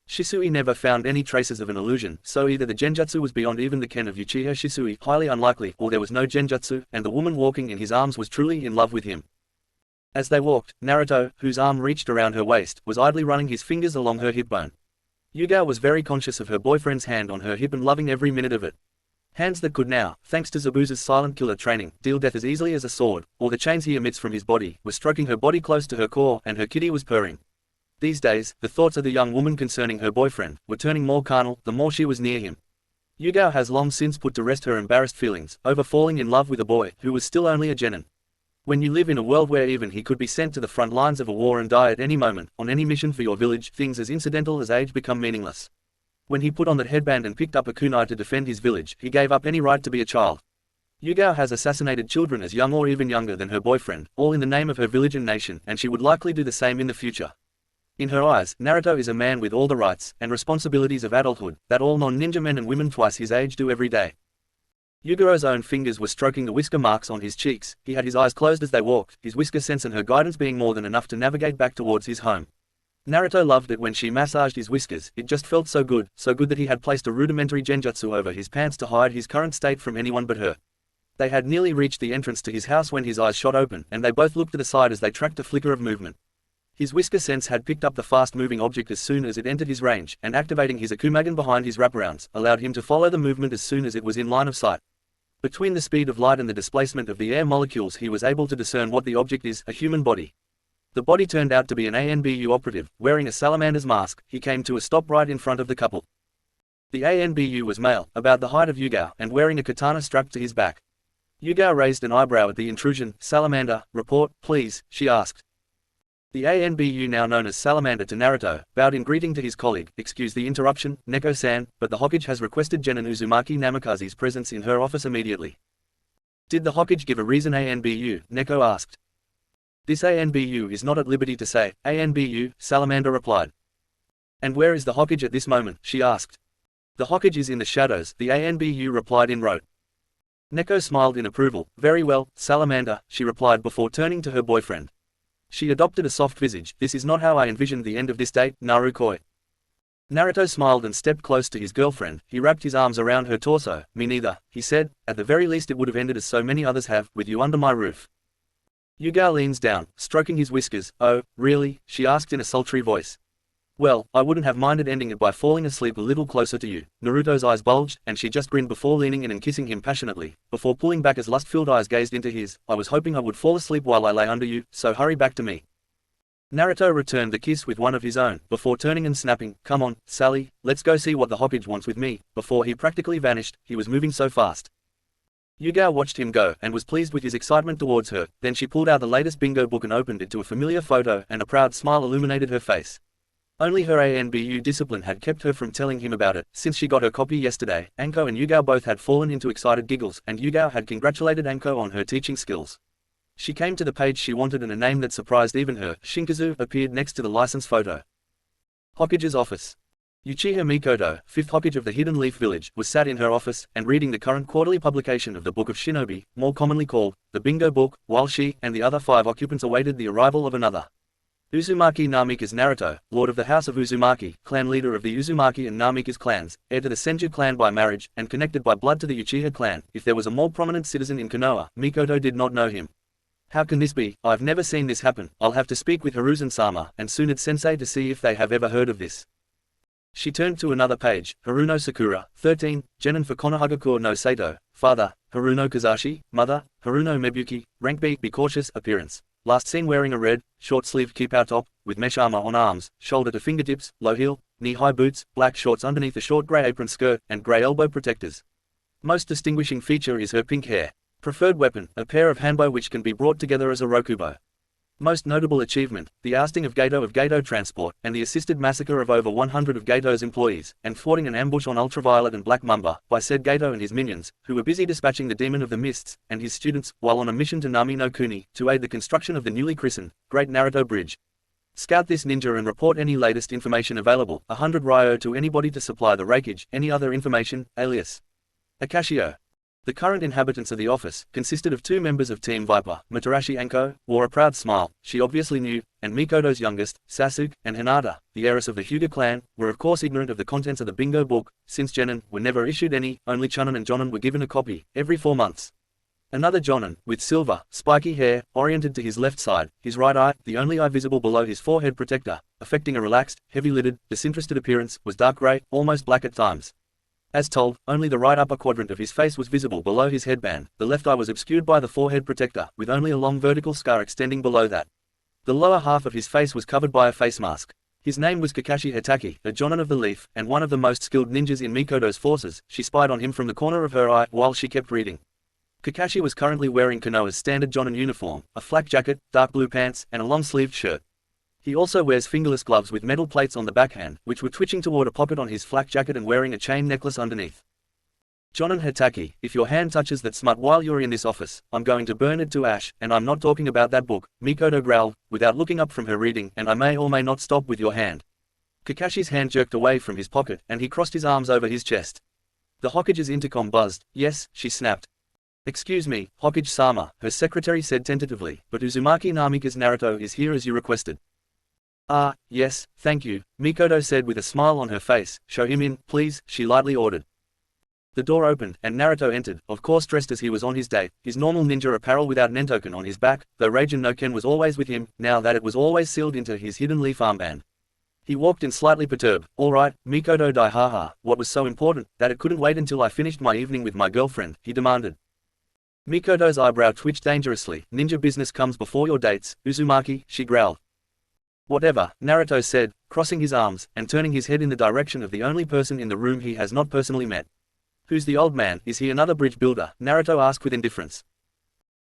Shisui never found any traces of an illusion, so either the genjutsu was beyond even the ken of Uchiha Shisui, highly unlikely, or there was no genjutsu, and the woman walking in his arms was truly in love with him. As they walked, Naruto, whose arm reached around her waist, was idly running his fingers along her hip bone. Yuga was very conscious of her boyfriend's hand on her hip and loving every minute of it. Hands that could now, thanks to Zabuza's silent killer training, deal death as easily as a sword, or the chains he emits from his body, were stroking her body close to her core, and her kitty was purring. These days, the thoughts of the young woman concerning her boyfriend were turning more carnal the more she was near him. Yuga has long since put to rest her embarrassed feelings over falling in love with a boy who was still only a genin. When you live in a world where even he could be sent to the front lines of a war and die at any moment, on any mission for your village, things as incidental as age become meaningless. When he put on that headband and picked up a kunai to defend his village, he gave up any right to be a child. Yuga has assassinated children as young or even younger than her boyfriend, all in the name of her village and nation, and she would likely do the same in the future. In her eyes, Naruto is a man with all the rights and responsibilities of adulthood that all non-ninja men and women twice his age do every day. Yugaro's own fingers were stroking the whisker marks on his cheeks. He had his eyes closed as they walked, his whisker sense and her guidance being more than enough to navigate back towards his home. Naruto loved it when she massaged his whiskers. It just felt so good that he had placed a rudimentary genjutsu over his pants to hide his current state from anyone but her. They had nearly reached the entrance to his house when his eyes shot open, and they both looked to the side as they tracked a flicker of movement. His whisker sense had picked up the fast-moving object as soon as it entered his range, and activating his akumagen behind his wraparounds, allowed him to follow the movement as soon as it was in line of sight. Between the speed of light and the displacement of the air molecules, he was able to discern what the object is, a human body. The body turned out to be an ANBU operative, wearing a salamander's mask. He came to a stop right in front of the couple. The ANBU was male, about the height of Yuga, and wearing a katana strapped to his back. Yuga raised an eyebrow at the intrusion. "Salamander, report, please," she asked. The ANBU, now known as Salamander to Naruto, bowed in greeting to his colleague. Excuse the interruption, Neko-san, but the Hokage has requested Genin Uzumaki Namikaze's presence in her office immediately. Did the Hokage give a reason? ANBU, Neko asked. This ANBU is not at liberty to say, ANBU, Salamander replied. And where is the Hokage at this moment? She asked. The Hokage is in the shadows, the ANBU replied in rote. Neko smiled in approval. Very well, Salamander, she replied before turning to her boyfriend. She adopted a soft visage. This is not how I envisioned the end of this date, Naruto. Naruto smiled and stepped close to his girlfriend. He wrapped his arms around her torso. Me neither, he said. At the very least it would have ended as so many others have, with you under my roof. Yuga leans down, stroking his whiskers. Oh, really? She asked in a sultry voice. Well, I wouldn't have minded ending it by falling asleep a little closer to you. Naruto's eyes bulged, and she just grinned before leaning in and kissing him passionately, before pulling back as lust-filled eyes gazed into his. I was hoping I would fall asleep while I lay under you, so hurry back to me. Naruto returned the kiss with one of his own, before turning and snapping, come on, Sally, let's go see what the Hokage wants with me. Before he practically vanished, he was moving so fast. Yuga watched him go, and was pleased with his excitement towards her. Then she pulled out the latest bingo book and opened it to a familiar photo, and a proud smile illuminated her face. Only her ANBU discipline had kept her from telling him about it. Since she got her copy yesterday, Anko and Yuga both had fallen into excited giggles, and Yuga had congratulated Anko on her teaching skills. She came to the page she wanted, and a name that surprised even her, Shinkazu, appeared next to the license photo. Hokage's office. Uchiha Mikoto, 5th Hokage of the Hidden Leaf Village, was sat in her office, and reading the current quarterly publication of the Book of Shinobi, more commonly called the Bingo Book, while she and the other 5 occupants awaited the arrival of another. Uzumaki Namikaze Naruto, lord of the House of Uzumaki, clan leader of the Uzumaki and Namikaze clans, heir to the Senju clan by marriage, and connected by blood to the Uchiha clan. If there was a more prominent citizen in Konoha, Mikoto did not know him. How can this be? I've never seen this happen. I'll have to speak with Hiruzen-sama and Tsunade-sensei to see if they have ever heard of this. She turned to another page. Haruno Sakura, 13, Genin for Konohagakure no Sato, father, Haruno Kazashi, mother, Haruno Mebuki, rank B, be cautious, appearance. Last seen wearing a red, short-sleeved keep-out top, with mesh armor on arms, shoulder to fingertips, low heel, knee-high boots, black shorts underneath a short grey apron skirt, and grey elbow protectors. Most distinguishing feature is her pink hair. Preferred weapon, a pair of hanbo which can be brought together as a rokubo. Most notable achievement, the ousting of Gato Transport, and the assisted massacre of over 100 of Gato's employees, and thwarting an ambush on Ultraviolet and Black Mamba, by said Gato and his minions, who were busy dispatching the Demon of the Mists, and his students, while on a mission to Nami no Kuni, to aid the construction of the newly christened, Great Naruto Bridge. Scout this ninja and report any latest information available, 100 Ryo to anybody to supply the rakeage, any other information, alias. Akashio. The current inhabitants of the office consisted of 2 members of Team Viper. Matarashi Anko wore a proud smile, she obviously knew, and Mikoto's youngest, Sasuke, and Hinata, the heiress of the Hyuga clan, were of course ignorant of the contents of the bingo book, since Genin were never issued any. Only Chunin and Jonin were given a copy, every 4 months. Another Jonin, with silver, spiky hair, oriented to his left side, his right eye, the only eye visible below his forehead protector, affecting a relaxed, heavy-lidded, disinterested appearance, was dark grey, almost black at times. As told, only the right upper quadrant of his face was visible below his headband. The left eye was obscured by the forehead protector, with only a long vertical scar extending below that. The lower half of his face was covered by a face mask. His name was Kakashi Hitaki, a Jonin of the Leaf, and one of the most skilled ninjas in Mikoto's forces. She spied on him from the corner of her eye while she kept reading. Kakashi was currently wearing Konoha's standard Jonin uniform, a flak jacket, dark blue pants, and a long-sleeved shirt. He also wears fingerless gloves with metal plates on the backhand, which were twitching toward a pocket on his flak jacket, and wearing a chain necklace underneath. Jonin Hitaki, if your hand touches that smut while you're in this office, I'm going to burn it to ash, and I'm not talking about that book, Mikoto growled, without looking up from her reading, and I may or may not stop with your hand. Kakashi's hand jerked away from his pocket, and he crossed his arms over his chest. The Hokage's intercom buzzed. Yes, she snapped. Excuse me, Hokage-sama, her secretary said tentatively, but Uzumaki Namikaze Naruto is here as you requested. Ah, yes, thank you, Mikoto said with a smile on her face. Show him in, please, she lightly ordered. The door opened, and Naruto entered, of course dressed as he was on his date, his normal ninja apparel without Nentoken on his back, though Raijin no Ken was always with him, now that it was always sealed into his hidden leaf armband. He walked in slightly perturbed. All right, Mikoto dai haha, what was so important, that it couldn't wait until I finished my evening with my girlfriend, he demanded. Mikoto's eyebrow twitched dangerously. Ninja business comes before your dates, Uzumaki, she growled. Whatever, Naruto said, crossing his arms, and turning his head in the direction of the only person in the room he has not personally met. Who's the old man? Is he another bridge builder? Naruto asked with indifference.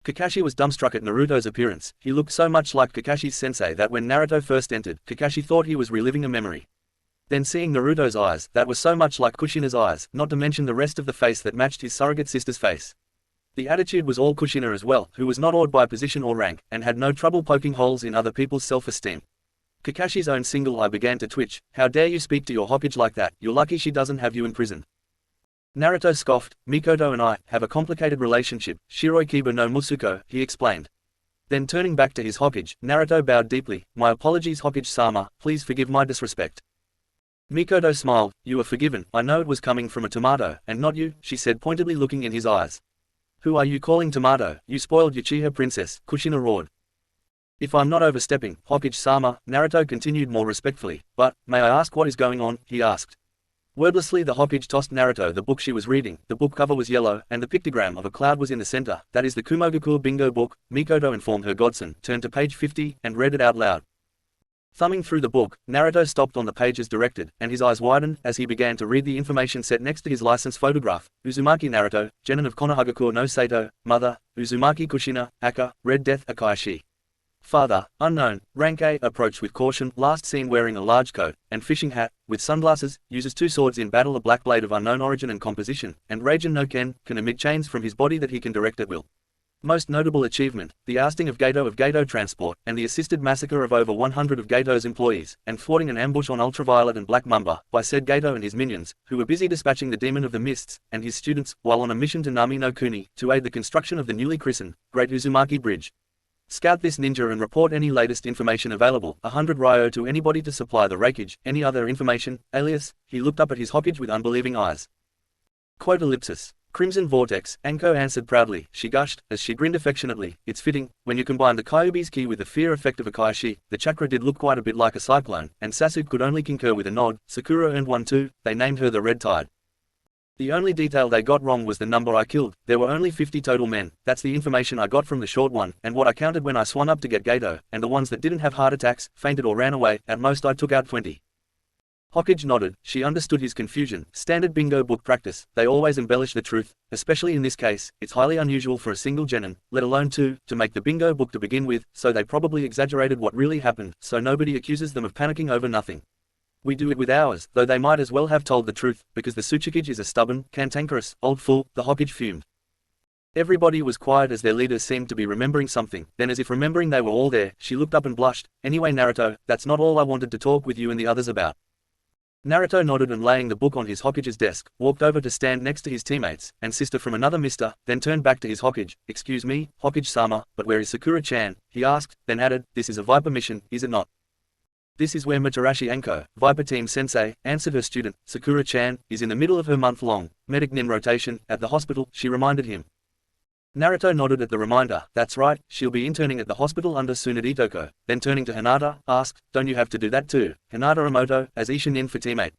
Kakashi was dumbstruck at Naruto's appearance. He looked so much like Kakashi's sensei that when Naruto first entered, Kakashi thought he was reliving a memory. Then seeing Naruto's eyes, that were so much like Kushina's eyes, not to mention the rest of the face that matched his surrogate sister's face. The attitude was all Kushina as well, who was not awed by position or rank, and had no trouble poking holes in other people's self-esteem. Kakashi's own single eye began to twitch. How dare you speak to your Hokage like that, you're lucky she doesn't have you in prison. Naruto scoffed, Mikoto and I have a complicated relationship, Shiroi Kiba no Musuko, he explained. Then turning back to his Hokage, Naruto bowed deeply, my apologies Hokage-sama, please forgive my disrespect. Mikoto smiled, you are forgiven, I know it was coming from a tomato, and not you, she said pointedly looking in his eyes. Who are you calling tomato, you spoiled Uchiha princess, Kushina roared. If I'm not overstepping, Hokage-sama, Naruto continued more respectfully, but, may I ask what is going on, he asked. Wordlessly the Hokage tossed Naruto the book she was reading, the book cover was yellow, and the pictogram of a cloud was in the center, that is the Kumogaku bingo book, Mikoto informed her godson, turned to page 50, and read it out loud. Thumbing through the book, Naruto stopped on the page as directed, and his eyes widened as he began to read the information set next to his license photograph. Uzumaki Naruto, genin of Konohagakure no Sato, mother, Uzumaki Kushina, Aka, Red Death Akashi. Father, unknown, rank A, approached with caution, last seen wearing a large coat, and fishing hat, with sunglasses, uses 2 swords in battle, a black blade of unknown origin and composition, and Raijin no Ken, can emit chains from his body that he can direct at will. Most notable achievement, the ousting of Gato Transport, and the assisted massacre of over 100 of Gato's employees, and thwarting an ambush on Ultraviolet and Black Mamba, by said Gato and his minions, who were busy dispatching the Demon of the Mists, and his students, while on a mission to Nami no Kuni, to aid the construction of the newly christened, Great Uzumaki Bridge. Scout this ninja and report any latest information available, 100 Ryo to anybody to supply the rakeage, any other information, alias, he looked up at his Hokage with unbelieving eyes. Quote ellipsis. Crimson Vortex, Anko answered proudly, she gushed, as she grinned affectionately, it's fitting, when you combine the Kyuubi's ki with the fear effect of a Kaishi, the chakra did look quite a bit like a cyclone, and Sasuke could only concur with a nod, Sakura earned one too, they named her the Red Tide. The only detail they got wrong was the number I killed, there were only 50 total men, that's the information I got from the short one, and what I counted when I swung up to get Gato, and the ones that didn't have heart attacks, fainted or ran away, at most I took out 20. Hokage nodded, she understood his confusion, standard bingo book practice, they always embellish the truth, especially in this case, it's highly unusual for a single genin, let alone 2, to make the bingo book to begin with, so they probably exaggerated what really happened, so nobody accuses them of panicking over nothing. We do it with ours, though they might as well have told the truth, because the Tsuchikage is a stubborn, cantankerous, old fool, the Hokage fumed. Everybody was quiet as their leaders seemed to be remembering something, then as if remembering they were all there, she looked up and blushed, anyway Naruto, that's not all I wanted to talk with you and the others about. Naruto nodded and laying the book on his Hokage's desk, walked over to stand next to his teammates, and sister from another mister, then turned back to his Hokage, excuse me, Hokage-sama, but where is Sakura-chan, he asked, then added, this is a Viper mission, is it not? This is where Mitarashi Anko, Viper Team Sensei, answered her student, Sakura-chan, is in the middle of her month-long, medic nin rotation, at the hospital, she reminded him. Naruto nodded at the reminder, that's right, she'll be interning at the hospital under Tsunade Itoko, then turning to Hinata, asked, don't you have to do that too, Hinata Emoto, as Isha Nin for teammate.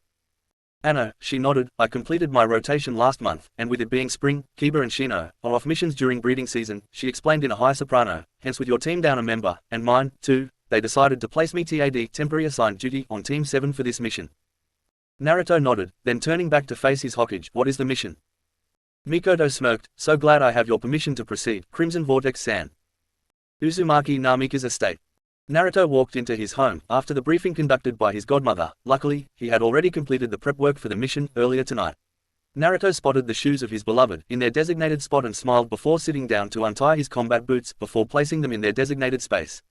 Anno, she nodded, I completed my rotation last month, and with it being spring, Kiba and Shino are off missions during breeding season, she explained in a high soprano, hence with your team down a member, and mine, too, they decided to place me TAD temporary assigned duty on Team 7 for this mission. Naruto nodded, then turning back to face his Hokage, what is the mission? Mikoto smirked, so glad I have your permission to proceed, Crimson Vortex-san. Uzumaki Namika's estate. Naruto walked into his home, after the briefing conducted by his godmother, luckily, he had already completed the prep work for the mission, earlier tonight. Naruto spotted the shoes of his beloved, in their designated spot and smiled before sitting down to untie his combat boots, before placing them in their designated space.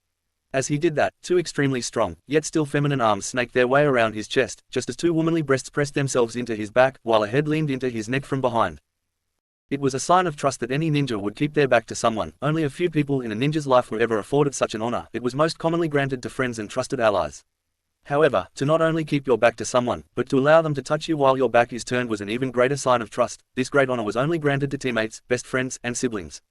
As he did that, 2 extremely strong, yet still feminine arms snaked their way around his chest, just as 2 womanly breasts pressed themselves into his back, while a head leaned into his neck from behind. It was a sign of trust that any ninja would keep their back to someone. Only a few people in a ninja's life were ever afforded such an honor. It was most commonly granted to friends and trusted allies. However, to not only keep your back to someone, but to allow them to touch you while your back is turned was an even greater sign of trust. This great honor was only granted to teammates, best friends, and siblings.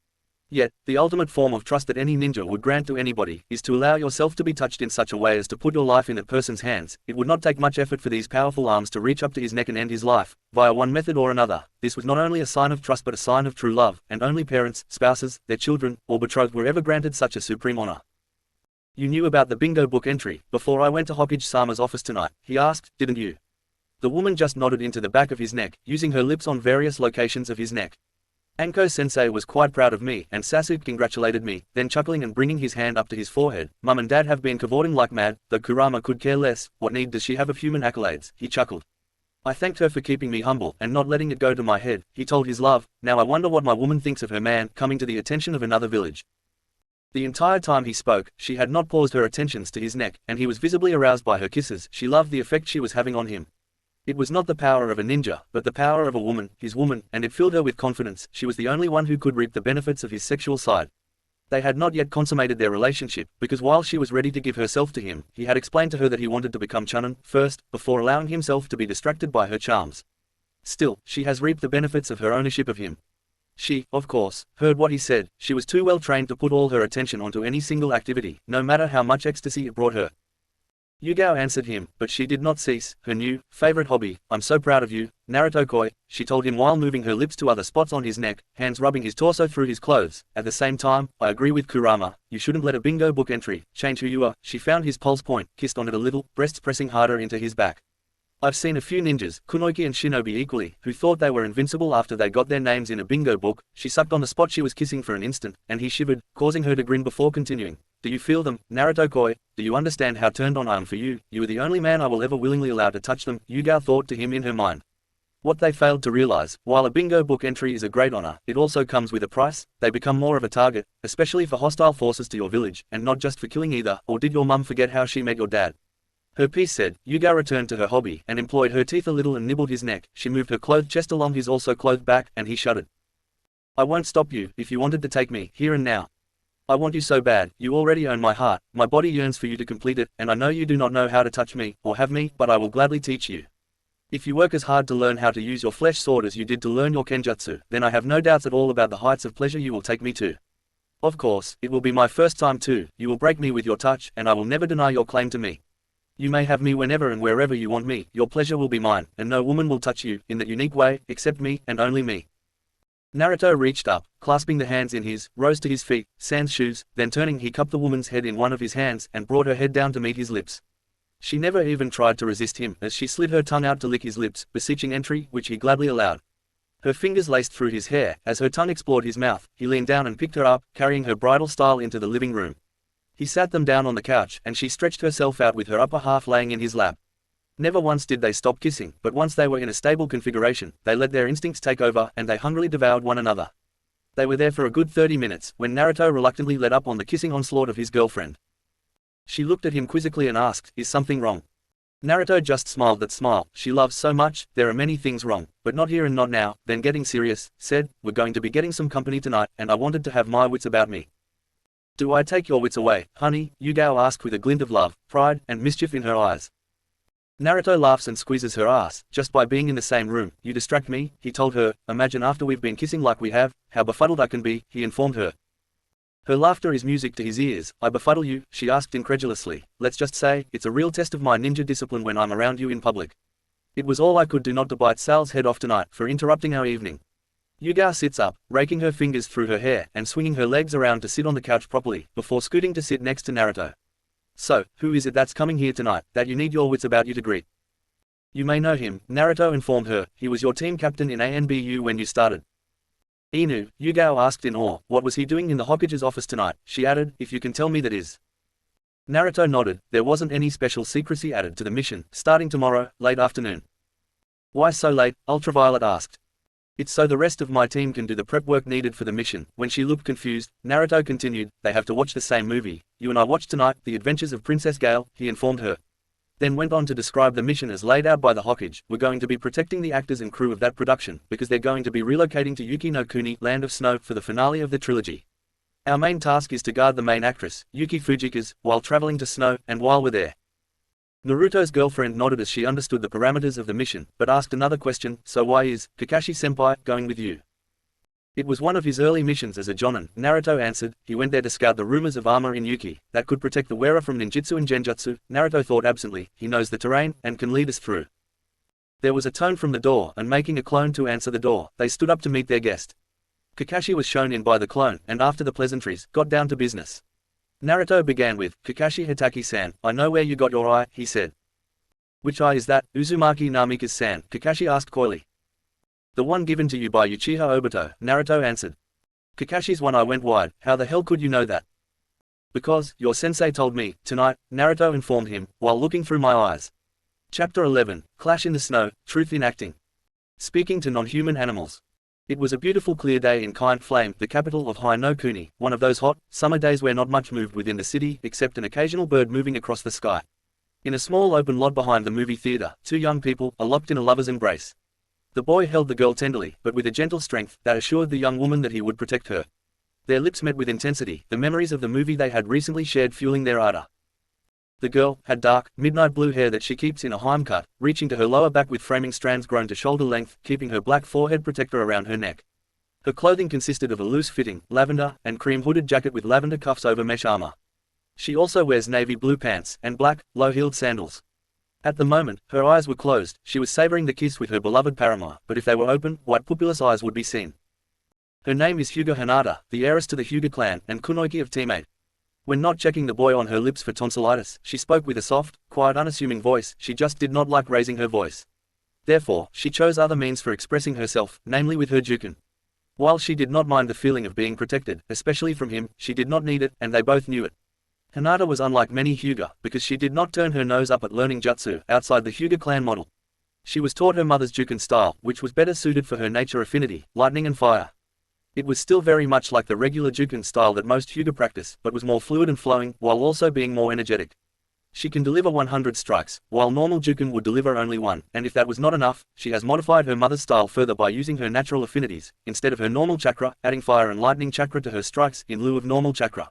Yet, the ultimate form of trust that any ninja would grant to anybody, is to allow yourself to be touched in such a way as to put your life in that person's hands. It would not take much effort for these powerful arms to reach up to his neck and end his life, via one method or another. This was not only a sign of trust but a sign of true love, and only parents, spouses, their children, or betrothed were ever granted such a supreme honor. You knew about the bingo book entry, before I went to Hokage-sama's office tonight, he asked, didn't you? The woman just nodded into the back of his neck, using her lips on various locations of his neck. Anko-sensei was quite proud of me, and Sasuke congratulated me, then chuckling and bringing his hand up to his forehead. Mum and Dad have been cavorting like mad, though Kurama could care less. What need does she have of human accolades? He chuckled. I thanked her for keeping me humble and not letting it go to my head, he told his love. Now I wonder what my woman thinks of her man coming to the attention of another village. The entire time he spoke, she had not paused her attentions to his neck, and he was visibly aroused by her kisses. She loved the effect she was having on him. It was not the power of a ninja, but the power of a woman, his woman, and it filled her with confidence. She was the only one who could reap the benefits of his sexual side. They had not yet consummated their relationship, because while she was ready to give herself to him, he had explained to her that he wanted to become Chunin first, before allowing himself to be distracted by her charms. Still, she has reaped the benefits of her ownership of him. She, of course, heard what he said. She was too well trained to put all her attention onto any single activity, no matter how much ecstasy it brought her. Yugao answered him, but she did not cease. Her new, favorite hobby. I'm so proud of you, Naruto-koi, she told him while moving her lips to other spots on his neck, hands rubbing his torso through his clothes. At the same time, I agree with Kurama, you shouldn't let a bingo book entry change who you are. She found his pulse point, kissed on it a little, breasts pressing harder into his back. I've seen a few ninjas, kunoichi and shinobi equally, who thought they were invincible after they got their names in a bingo book. She sucked on the spot she was kissing for an instant, and he shivered, causing her to grin before continuing. Do you feel them, Naruto-koi? Do you understand how turned on I am for you? You are the only man I will ever willingly allow to touch them, Yugao thought to him in her mind. What they failed to realize, while a bingo book entry is a great honor, it also comes with a price. They become more of a target, especially for hostile forces to your village, and not just for killing either. Or did your mum forget how she met your dad? Her piece said. Yugao returned to her hobby, and employed her teeth a little and nibbled his neck. She moved her clothed chest along his also clothed back, and he shuddered. I won't stop you, if you wanted to take me, here and now. I want you so bad, you already own my heart, my body yearns for you to complete it, and I know you do not know how to touch me, or have me, but I will gladly teach you. If you work as hard to learn how to use your flesh sword as you did to learn your kenjutsu, then I have no doubts at all about the heights of pleasure you will take me to. Of course, it will be my first time too. You will break me with your touch, and I will never deny your claim to me. You may have me whenever and wherever you want me, your pleasure will be mine, and no woman will touch you, in that unique way, except me, and only me. Naruto reached up, clasping the hands in his, rose to his feet, sans shoes, then turning he cupped the woman's head in one of his hands, and brought her head down to meet his lips. She never even tried to resist him, as she slid her tongue out to lick his lips, beseeching entry, which he gladly allowed. Her fingers laced through his hair, as her tongue explored his mouth. He leaned down and picked her up, carrying her bridal style into the living room. He sat them down on the couch, and she stretched herself out with her upper half laying in his lap. Never once did they stop kissing, but once they were in a stable configuration, they let their instincts take over, and they hungrily devoured one another. They were there for a good 30 minutes, when Naruto reluctantly let up on the kissing onslaught of his girlfriend. She looked at him quizzically and asked, is something wrong? Naruto just smiled that smile. She loves so much, there are many things wrong, but not here and not now. Then getting serious, said, we're going to be getting some company tonight, and I wanted to have my wits about me. Do I take your wits away, honey? Yugao asked with a glint of love, pride, and mischief in her eyes. Naruto laughs and squeezes her ass. Just by being in the same room, you distract me, he told her. Imagine after we've been kissing like we have, how befuddled I can be, he informed her. Her laughter is music to his ears. I befuddle you, she asked incredulously. Let's just say, it's a real test of my ninja discipline when I'm around you in public. It was all I could do not to bite Sal's head off tonight, for interrupting our evening. Yugao sits up, raking her fingers through her hair, and swinging her legs around to sit on the couch properly, before scooting to sit next to Naruto. So, who is it that's coming here tonight, that you need your wits about you to greet? You may know him, Naruto informed her. He was your team captain in ANBU when you started. Inu, Yugao asked in awe. What was he doing in the Hokage's office tonight? She added, if you can tell me that is. Naruto nodded. There wasn't any special secrecy added to the mission, starting tomorrow, late afternoon. Why so late? Ultraviolet asked. It's so the rest of my team can do the prep work needed for the mission. When she looked confused, Naruto continued, they have to watch the same movie. You and I watched tonight, The Adventures of Princess Gale, he informed her. Then went on to describe the mission as laid out by the Hokage. We're going to be protecting the actors and crew of that production, because they're going to be relocating to Yuki no Kuni, Land of Snow, for the finale of the trilogy. Our main task is to guard the main actress, Yuki Fujika's, while traveling to Snow, and while we're there. Naruto's girlfriend nodded as she understood the parameters of the mission, but asked another question, so why is Kakashi-senpai going with you? It was one of his early missions as a jonin, Naruto answered. He went there to scout the rumors of armor in Yuki, that could protect the wearer from ninjutsu and genjutsu. Naruto thought absently, he knows the terrain, and can lead us through. There was a tone from the door, and making a clone to answer the door, they stood up to meet their guest. Kakashi was shown in by the clone, and after the pleasantries, got down to business. Naruto began with, Kakashi Hataki-san, I know where you got your eye, he said. Which eye is that? Uzumaki Namika's-san, Kakashi asked coyly. The one given to you by Uchiha Obito, Naruto answered. Kakashi's one. I went wide. How the hell could you know that? Because, your sensei told me, tonight, Naruto informed him, while looking through my eyes. Chapter 11, Clash in the Snow, Truth in Acting. Speaking to non-human animals. It was a beautiful clear day in Kind Flame, the capital of Hai no Kuni, one of those hot, summer days where not much moved within the city except an occasional bird moving across the sky. In a small open lot behind the movie theater, two young people are locked in a lover's embrace. The boy held the girl tenderly, but with a gentle strength that assured the young woman that he would protect her. Their lips met with intensity, the memories of the movie they had recently shared fueling their ardor. The girl had dark, midnight blue hair that she keeps in a heim cut, reaching to her lower back with framing strands grown to shoulder length, keeping her black forehead protector around her neck. Her clothing consisted of a loose-fitting, lavender, and cream hooded jacket with lavender cuffs over mesh armor. She also wears navy blue pants, and black, low-heeled sandals. At the moment, her eyes were closed, she was savoring the kiss with her beloved paramour, but if they were open, white pupilless eyes would be seen. Her name is Hyuga Hinata, the heiress to the Hyuga clan, and kunoiki of teammate. When not checking the boy on her lips for tonsillitis, she spoke with a soft, quiet unassuming voice. She just did not like raising her voice. Therefore, she chose other means for expressing herself, namely with her juken. While she did not mind the feeling of being protected, especially from him, she did not need it, and they both knew it. Hinata was unlike many Hyuga, because she did not turn her nose up at learning jutsu outside the Hyuga clan model. She was taught her mother's juken style, which was better suited for her nature affinity, lightning and fire. It was still very much like the regular juken style that most Hyuga practice, but was more fluid and flowing, while also being more energetic. She can deliver 100 strikes, while normal juken would deliver only one, and if that was not enough, she has modified her mother's style further by using her natural affinities, instead of her normal chakra, adding fire and lightning chakra to her strikes in lieu of normal chakra.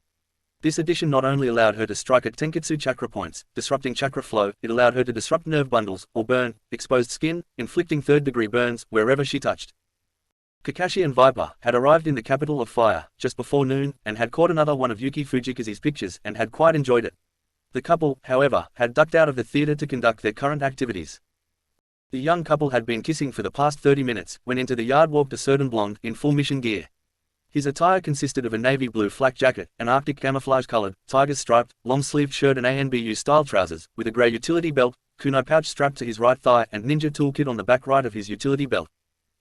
This addition not only allowed her to strike at Tenketsu chakra points, disrupting chakra flow, it allowed her to disrupt nerve bundles, or burn, exposed skin, inflicting third-degree burns, wherever she touched. Kakashi and Viper had arrived in the capital of fire just before noon, and had caught another one of Yuki Fujikazu's pictures and had quite enjoyed it. The couple, however, had ducked out of the theater to conduct their current activities. The young couple had been kissing for the past 30 minutes, when into the yard walked a certain blonde, in full mission gear. His attire consisted of a navy blue flak jacket, an arctic camouflage-colored, tiger-striped, long-sleeved shirt and ANBU-style trousers, with a grey utility belt, kuno pouch strapped to his right thigh and ninja toolkit on the back right of his utility belt.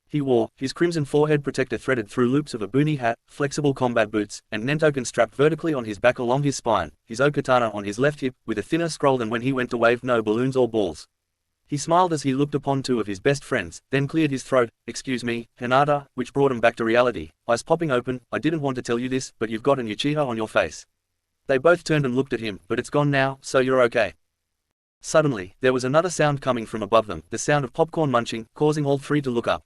He wore his crimson forehead protector threaded through loops of a boonie hat, flexible combat boots, and nentoken strapped vertically on his back along his spine, his okatana on his left hip, with a thinner scroll than when he went to wave no balloons or balls. He smiled as he looked upon two of his best friends, then cleared his throat. "Excuse me, Hinata," which brought him back to reality, eyes popping open. "I didn't want to tell you this, but you've got an Uchiha on your face." They both turned and looked at him, "But it's gone now, so you're okay." Suddenly, there was another sound coming from above them, the sound of popcorn munching, causing all three to look up.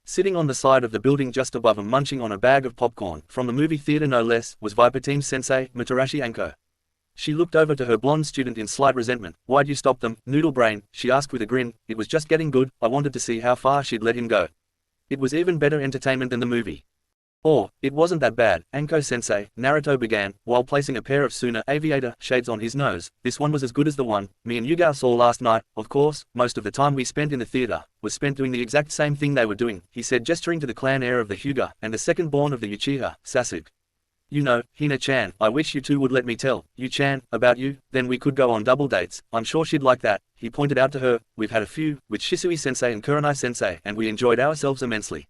Sitting on the side of the building just above him munching on a bag of popcorn, from the movie theater no less, was Viper Team Sensei, Matarashi Anko. She looked over to her blonde student in slight resentment. "Why'd you stop them, noodle brain?" she asked with a grin. "It was just getting good, I wanted to see how far she'd let him go. It was even better entertainment than the movie." "Oh, it wasn't that bad, Anko-sensei," Naruto began, while placing a pair of Suna aviator shades on his nose. "This one was as good as the one me and Yuga saw last night. Of course, most of the time we spent in the theater was spent doing the exact same thing they were doing," he said, gesturing to the clan heir of the Hyuga, and the second born of the Uchiha, Sasuke. "You know, Hina-chan, I wish you two would let me tell you-chan about you, then we could go on double dates. I'm sure she'd like that," he pointed out to her. "We've had a few, with Shisui-sensei and Kurenai-sensei, and we enjoyed ourselves immensely."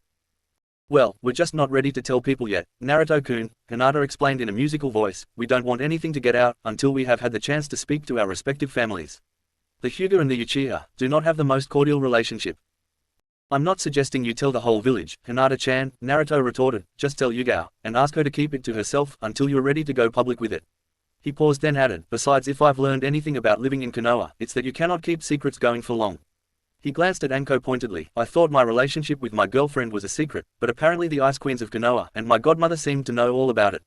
"Well, we're just not ready to tell people yet, Naruto-kun," Hinata explained in a musical voice. "We don't want anything to get out until we have had the chance to speak to our respective families. The Hyuga and the Uchiha do not have the most cordial relationship." "I'm not suggesting you tell the whole village, Hinata-chan," Naruto retorted. "Just tell Yugao, and ask her to keep it to herself until you're ready to go public with it." He paused, then added, "Besides, if I've learned anything about living in Konoha, it's that you cannot keep secrets going for long." He glanced at Anko pointedly. "I thought my relationship with my girlfriend was a secret, but apparently the Ice Queens of Konoha and my godmother seemed to know all about it."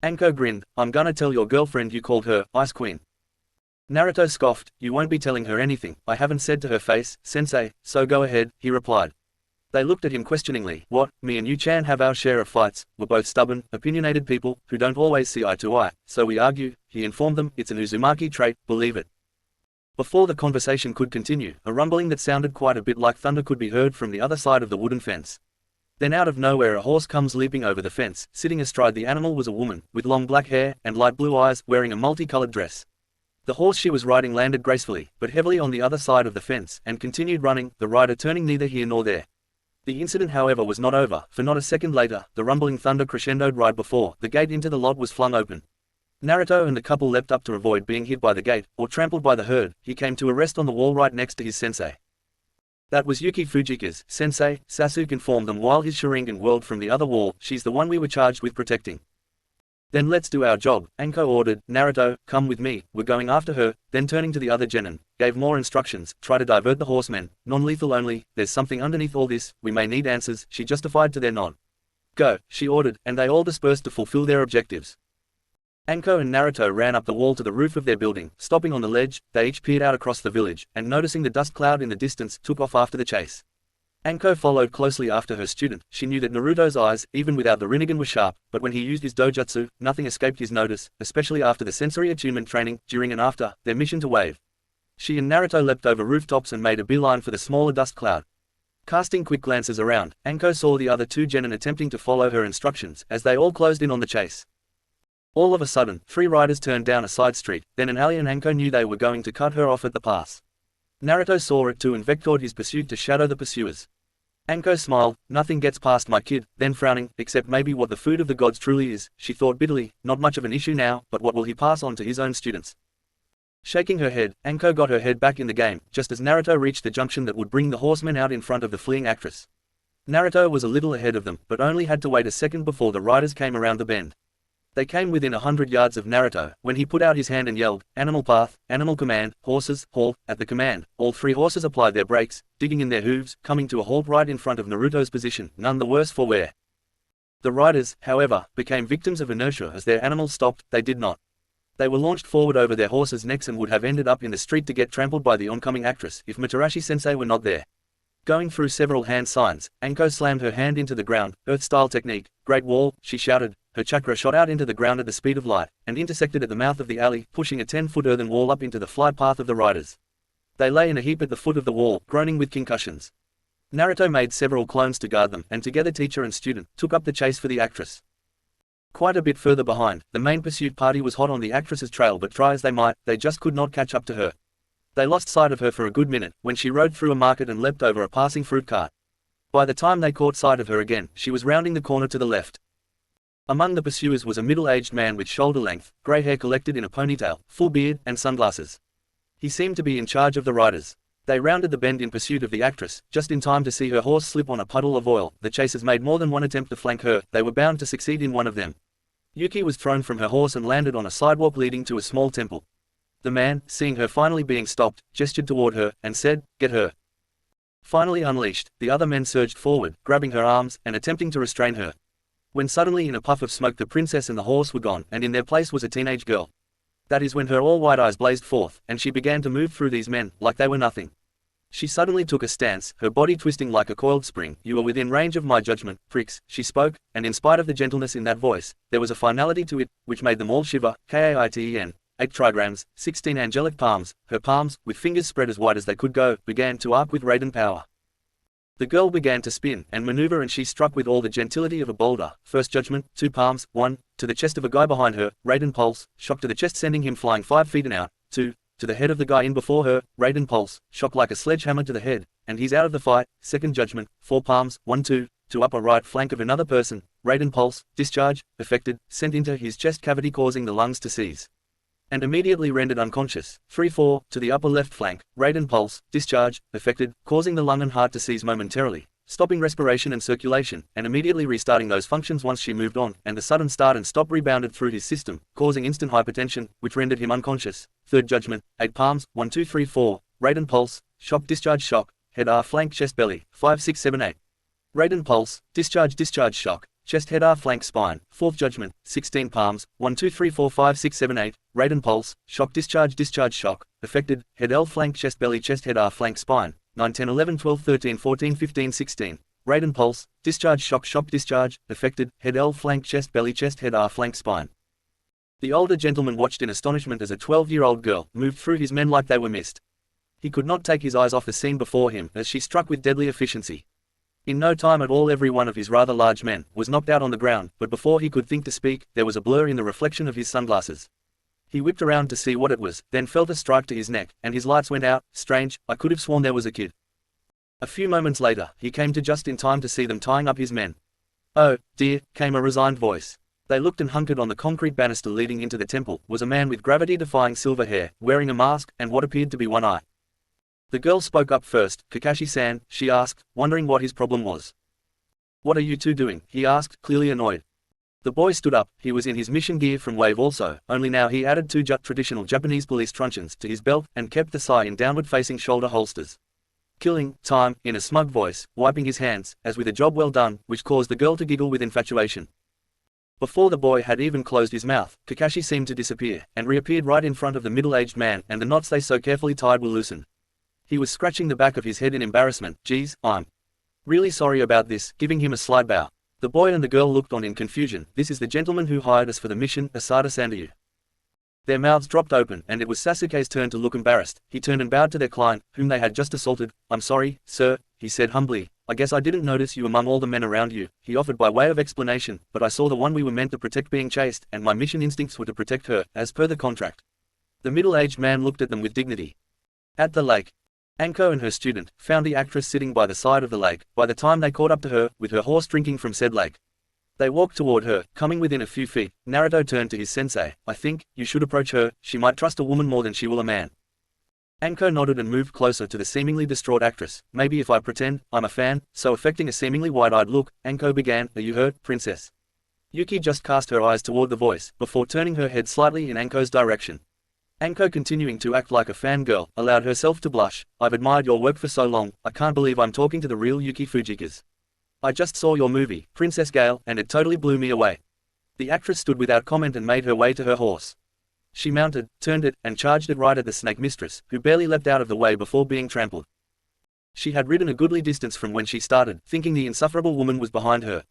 Anko grinned. "I'm gonna tell your girlfriend you called her Ice Queen." Naruto scoffed. "You won't be telling her anything I haven't said to her face, sensei, so go ahead," he replied. They looked at him questioningly. "What, me and you-chan have our share of fights. We're both stubborn, opinionated people, who don't always see eye to eye, so we argue," he informed them. "It's an Uzumaki trait, believe it." Before the conversation could continue, a rumbling that sounded quite a bit like thunder could be heard from the other side of the wooden fence. Then out of nowhere a horse comes leaping over the fence. Sitting astride the animal was a woman, with long black hair, and light blue eyes, wearing a multicolored dress. The horse she was riding landed gracefully, but heavily on the other side of the fence, and continued running, the rider turning neither here nor there. The incident however was not over, for not a second later, the rumbling thunder crescendoed right before the gate into the lot was flung open. Naruto and the couple leapt up to avoid being hit by the gate, or trampled by the herd. He came to a rest on the wall right next to his sensei. That was Yuki Fujika's sensei. Sasuke informed them while his Sharingan whirled from the other wall. She's the one we were charged with protecting. Then let's do our job, Anko ordered. Naruto, come with me, we're going after her. Then turning to the other genin, gave more instructions, try to divert the horsemen, non-lethal only, there's something underneath all this, we may need answers, she justified to their nod. Go, she ordered, and they all dispersed to fulfill their objectives. Anko and Naruto ran up the wall to the roof of their building. Stopping on the ledge, they each peered out across the village, and noticing the dust cloud in the distance, took off after the chase. Anko followed closely after her student. She knew that Naruto's eyes, even without the Rinnegan, were sharp, but when he used his dojutsu, nothing escaped his notice, especially after the sensory attunement training, during and after their mission to wave. She and Naruto leapt over rooftops and made a beeline for the smaller dust cloud. Casting quick glances around, Anko saw the other two genin attempting to follow her instructions, as they all closed in on the chase. All of a sudden, 3 riders turned down a side street, then an alley, and Anko knew they were going to cut her off at the pass. Naruto saw it too and vectored his pursuit to shadow the pursuers. Anko smiled, nothing gets past my kid, then frowning, except maybe what the food of the gods truly is, she thought bitterly, not much of an issue now, but what will he pass on to his own students? Shaking her head, Anko got her head back in the game, just as Naruto reached the junction that would bring the horsemen out in front of the fleeing actress. Naruto was a little ahead of them, but only had to wait a second before the riders came around the bend. They came within 100 yards of Naruto, when he put out his hand and yelled, "Animal path, animal command, horses, halt." At the command, all 3 horses applied their brakes, digging in their hooves, coming to a halt right in front of Naruto's position, none the worse for wear. The riders, however, became victims of inertia as their animals stopped. They did not. They were launched forward over their horses' necks and would have ended up in the street to get trampled by the oncoming actress if Mitarashi-sensei were not there. Going through several hand signs, Anko slammed her hand into the ground. Earth-style technique, Great Wall, she shouted. Her chakra shot out into the ground at the speed of light, and intersected at the mouth of the alley, pushing a 10-foot earthen wall up into the flight path of the riders. They lay in a heap at the foot of the wall, groaning with concussions. Naruto made several clones to guard them, and together teacher and student took up the chase for the actress. Quite a bit further behind, the main pursuit party was hot on the actress's trail, but try as they might, they just could not catch up to her. They lost sight of her for a good minute, when she rode through a market and leapt over a passing fruit cart. By the time they caught sight of her again, she was rounding the corner to the left. Among the pursuers was a middle-aged man with shoulder-length, grey hair collected in a ponytail, full beard, and sunglasses. He seemed to be in charge of the riders. They rounded the bend in pursuit of the actress, just in time to see her horse slip on a puddle of oil. The chasers made more than one attempt to flank her, they were bound to succeed in one of them. Yuki was thrown from her horse and landed on a sidewalk leading to a small temple. The man, seeing her finally being stopped, gestured toward her, and said, "Get her." Finally unleashed, the other men surged forward, grabbing her arms, and attempting to restrain her. When suddenly in a puff of smoke the princess and the horse were gone, and in their place was a teenage girl. That is when her all-white eyes blazed forth, and she began to move through these men, like they were nothing. She suddenly took a stance, her body twisting like a coiled spring. "You are within range of my judgment, pricks," she spoke, and in spite of the gentleness in that voice, there was a finality to it, which made them all shiver. Kaiten, 8 trigrams, 16 angelic palms. Her palms, with fingers spread as wide as they could go, began to arc with Raiden power. The girl began to spin and maneuver, and she struck with all the gentility of a boulder. First judgment, 2 palms, 1, to the chest of a guy behind her, Raiden pulse, shock to the chest sending him flying 5 feet and out. 2, to the head of the guy in before her, Raiden pulse, shock like a sledgehammer to the head, and he's out of the fight. Second judgment, 4 palms, 1, 2, to upper right flank of another person, Raiden pulse, discharge, affected, sent into his chest cavity causing the lungs to seize. And immediately rendered unconscious. 3-4, to the upper left flank, Raiden pulse, discharge, affected, causing the lung and heart to seize momentarily, stopping respiration and circulation, and immediately restarting those functions once she moved on, and the sudden start and stop rebounded through his system, causing instant hypertension, which rendered him unconscious. Third judgment, 8 palms, 1, 2, 3, 4, Raiden pulse, shock, discharge, shock, head R flank chest belly, 5, 6, 7, 8. Raiden pulse, discharge, discharge, shock, chest head R flank spine. Fourth judgment, 16 palms, 1, 2, 3, 4, 5, 6, 7, 8, Raiden pulse, shock, discharge, discharge, shock, affected, head L flank chest belly chest head R flank spine, 9, 10, 11, 12, 13, 14, 15, 16, Raiden pulse, discharge, shock, shock, discharge, affected, head L flank chest belly chest head R flank spine. The older gentleman watched in astonishment as a 12-year-old girl moved through his men like they were mist. He could not take his eyes off the scene before him as she struck with deadly efficiency. In no time at all every one of his rather large men was knocked out on the ground, but before he could think to speak, there was a blur in the reflection of his sunglasses. He whipped around to see what it was, then felt a strike to his neck, and his lights went out. Strange, I could have sworn there was a kid. A few moments later, he came to just in time to see them tying up his men. "Oh, dear," came a resigned voice. They looked, and hunkered on the concrete banister leading into the temple was a man with gravity-defying silver hair, wearing a mask, and what appeared to be one eye. The girl spoke up first. "Kakashi-san," she asked, wondering what his problem was. "What are you two doing?" he asked, clearly annoyed. The boy stood up. He was in his mission gear from Wave also, only now he added two traditional Japanese police truncheons to his belt, and kept the sai in downward-facing shoulder holsters. "Killing time," in a smug voice, wiping his hands, as with a job well done, which caused the girl to giggle with infatuation. Before the boy had even closed his mouth, Kakashi seemed to disappear, and reappeared right in front of the middle-aged man, and the knots they so carefully tied were loosened. He was scratching the back of his head in embarrassment. "Geez, I'm really sorry about this," giving him a slight bow. The boy and the girl looked on in confusion. "This is the gentleman who hired us for the mission, Asada Sandayu." Their mouths dropped open, and it was Sasuke's turn to look embarrassed. He turned and bowed to their client, whom they had just assaulted. "I'm sorry, sir," he said humbly. "I guess I didn't notice you among all the men around you," he offered by way of explanation, "but I saw the one we were meant to protect being chased, and my mission instincts were to protect her, as per the contract." The middle-aged man looked at them with dignity. At the lake, Anko and her student found the actress sitting by the side of the lake. By the time they caught up to her, with her horse drinking from said lake, they walked toward her. Coming within a few feet, Naruto turned to his sensei. "I think you should approach her. She might trust a woman more than she will a man." Anko nodded and moved closer to the seemingly distraught actress. "Maybe if I pretend I'm a fan," so affecting a seemingly wide-eyed look, Anko began. "Are you hurt, princess?" Yuki just cast her eyes toward the voice, before turning her head slightly in Anko's direction. Anko, continuing to act like a fangirl, allowed herself to blush. "I've admired your work for so long, I can't believe I'm talking to the real Yuki Fujika's. I just saw your movie, Princess Gale, and it totally blew me away." The actress stood without comment and made her way to her horse. She mounted, turned it, and charged it right at the snake mistress, who barely leapt out of the way before being trampled. She had ridden a goodly distance from when she started, thinking the insufferable woman was behind her.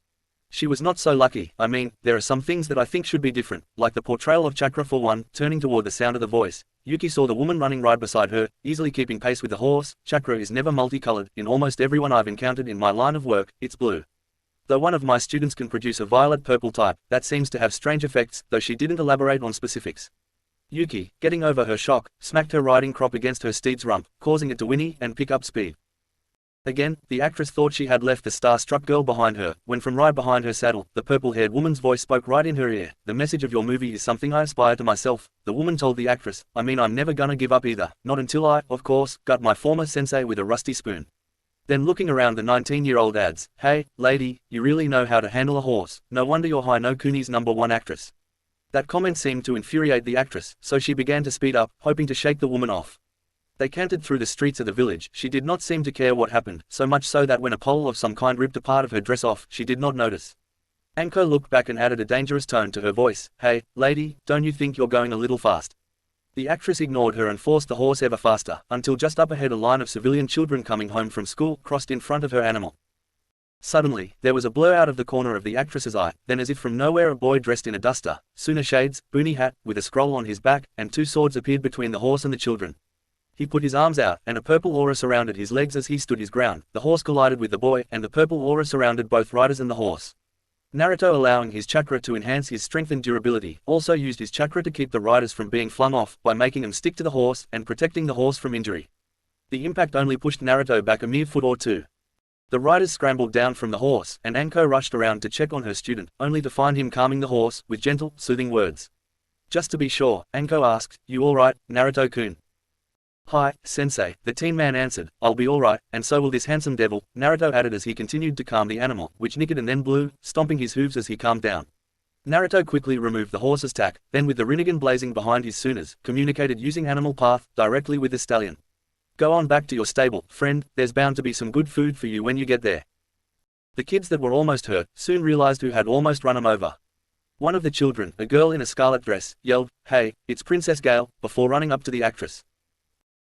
She was not so lucky. "I mean, there are some things that I think should be different, like the portrayal of chakra for one." Turning toward the sound of the voice, Yuki saw the woman running right beside her, easily keeping pace with the horse. "Chakra is never multicolored. In almost everyone I've encountered in my line of work, it's blue. Though one of my students can produce a violet-purple type, that seems to have strange effects," though she didn't elaborate on specifics. Yuki, getting over her shock, smacked her riding crop against her steed's rump, causing it to whinny and pick up speed. Again, the actress thought she had left the star-struck girl behind her, when from right behind her saddle, the purple-haired woman's voice spoke right in her ear. "The message of your movie is something I aspire to myself," the woman told the actress. "I mean, I'm never gonna give up either, not until I, of course, gut my former sensei with a rusty spoon." Then looking around, the 19-year-old adds, "Hey, lady, you really know how to handle a horse. No wonder you're High no Kuni's #1 actress." That comment seemed to infuriate the actress, so she began to speed up, hoping to shake the woman off. They cantered through the streets of the village. She did not seem to care what happened, so much so that when a pole of some kind ripped a part of her dress off, she did not notice. Anko looked back and added a dangerous tone to her voice. "Hey, lady, don't you think you're going a little fast?" The actress ignored her and forced the horse ever faster, until just up ahead a line of civilian children coming home from school crossed in front of her animal. Suddenly, there was a blur out of the corner of the actress's eye, then as if from nowhere a boy dressed in a duster, Suna shades, boonie hat, with a scroll on his back, and two swords appeared between the horse and the children. He put his arms out, and a purple aura surrounded his legs as he stood his ground. The horse collided with the boy, and the purple aura surrounded both riders and the horse. Naruto, allowing his chakra to enhance his strength and durability, also used his chakra to keep the riders from being flung off, by making them stick to the horse, and protecting the horse from injury. The impact only pushed Naruto back a mere foot or two. The riders scrambled down from the horse, and Anko rushed around to check on her student, only to find him calming the horse, with gentle, soothing words. Just to be sure, Anko asked, "You alright, Naruto-kun?" "Hi, sensei," the teen man answered. "I'll be alright, and so will this handsome devil," Naruto added as he continued to calm the animal, which nickered and then blew, stomping his hooves as he calmed down. Naruto quickly removed the horse's tack, then with the Rinnegan blazing behind his Sunas, communicated using Animal Path, directly with the stallion. "Go on back to your stable, friend, there's bound to be some good food for you when you get there." The kids that were almost hurt, soon realized who had almost run them over. One of the children, a girl in a scarlet dress, yelled, "Hey, it's Princess Gale," before running up to the actress.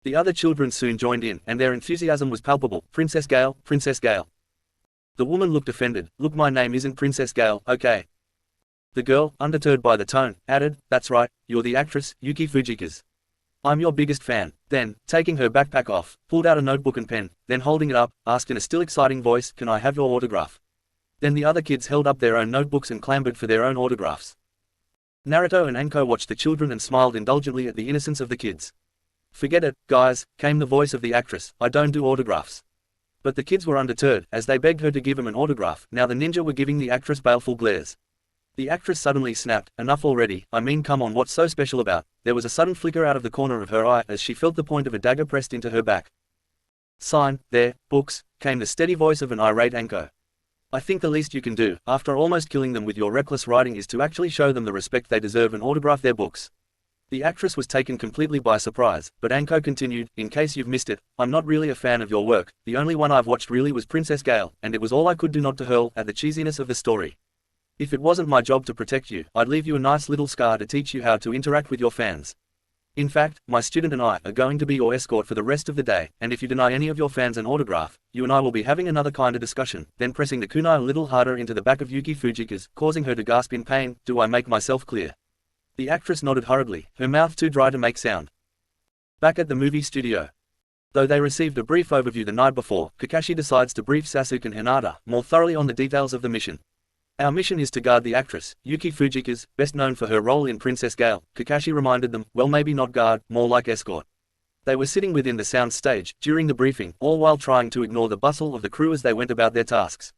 The other children soon joined in, and their enthusiasm was palpable. "Princess Gale, Princess Gale." The woman looked offended. "Look, my name isn't Princess Gale, okay?" The girl, undeterred by the tone, added, "That's right, you're the actress, Yuki Fujika's. I'm your biggest fan." Then, taking her backpack off, pulled out a notebook and pen, then holding it up, asked in a still exciting voice, "Can I have your autograph?" Then the other kids held up their own notebooks and clamored for their own autographs. Naruto and Anko watched the children and smiled indulgently at the innocence of the kids. "Forget it, guys," came the voice of the actress, "I don't do autographs." But the kids were undeterred, as they begged her to give him an autograph. Now the ninja were giving the actress baleful glares. The actress suddenly snapped, "Enough already, I mean come on, what's so special about?" There was a sudden flicker out of the corner of her eye as she felt the point of a dagger pressed into her back. "Sign, there, books," came the steady voice of an irate Anko. "I think the least you can do, after almost killing them with your reckless writing, is to actually show them the respect they deserve and autograph their books." The actress was taken completely by surprise, but Anko continued, "In case you've missed it, I'm not really a fan of your work. The only one I've watched really was Princess Gale, and it was all I could do not to hurl at the cheesiness of the story. If it wasn't my job to protect you, I'd leave you a nice little scar to teach you how to interact with your fans. In fact, my student and I are going to be your escort for the rest of the day, and if you deny any of your fans an autograph, you and I will be having another kind of discussion." Then pressing the kunai a little harder into the back of Yuki Fujika's, causing her to gasp in pain. "Do I make myself clear?" The actress nodded hurriedly, her mouth too dry to make sound. Back at the movie studio. Though they received a brief overview the night before, Kakashi decides to brief Sasuke and Hinata more thoroughly on the details of the mission. "Our mission is to guard the actress, Yuki Fujika's, best known for her role in Princess Gale," Kakashi reminded them. "Well, maybe not guard, more like escort." They were sitting within the sound stage during the briefing, all while trying to ignore the bustle of the crew as they went about their tasks.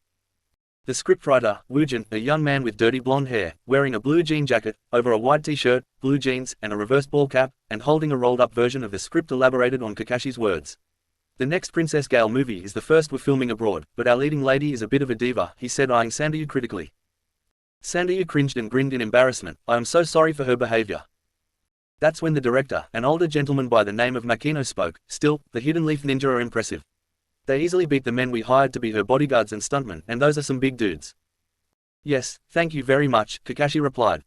The scriptwriter, Woojin, a young man with dirty blonde hair, wearing a blue jean jacket, over a white t-shirt, blue jeans, and a reverse ball cap, and holding a rolled-up version of the script, elaborated on Kakashi's words. "The next Princess Gale movie is the first we're filming abroad, but our leading lady is a bit of a diva," he said, eyeing Sandayu critically. Sandayu cringed and grinned in embarrassment. "I am so sorry for her behavior." That's when the director, an older gentleman by the name of Makino, spoke. "Still, the Hidden Leaf Ninja are impressive. They easily beat the men we hired to be her bodyguards and stuntmen, and those are some big dudes." "Yes, thank you very much," Kakashi replied.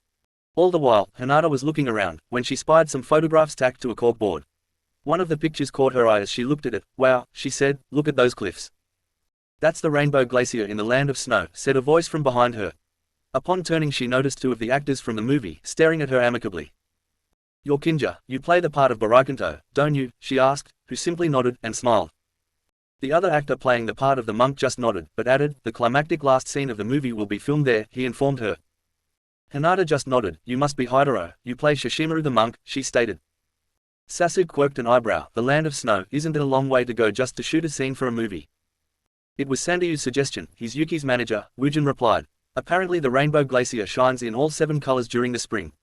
All the while, Hinata was looking around, when she spied some photographs tacked to a corkboard. One of the pictures caught her eye as she looked at it. "Wow," she said, "look at those cliffs." "That's the Rainbow Glacier in the Land of Snow," said a voice from behind her. Upon turning, she noticed two of the actors from the movie, staring at her amicably. "You're Kinja, you play the part of Barakanto, don't you?" she asked, who simply nodded and smiled. The other actor playing the part of the monk just nodded, but added, "The climactic last scene of the movie will be filmed there," he informed her. Hinata just nodded. "You must be Hidoro, you play Shishimaru the monk," she stated. Sasuke quirked an eyebrow. "The Land of Snow, isn't it a long way to go just to shoot a scene for a movie?" "It was Sandayu's suggestion, he's Yuki's manager," Woojin replied. "Apparently the Rainbow Glacier shines in all 7 colors during the spring."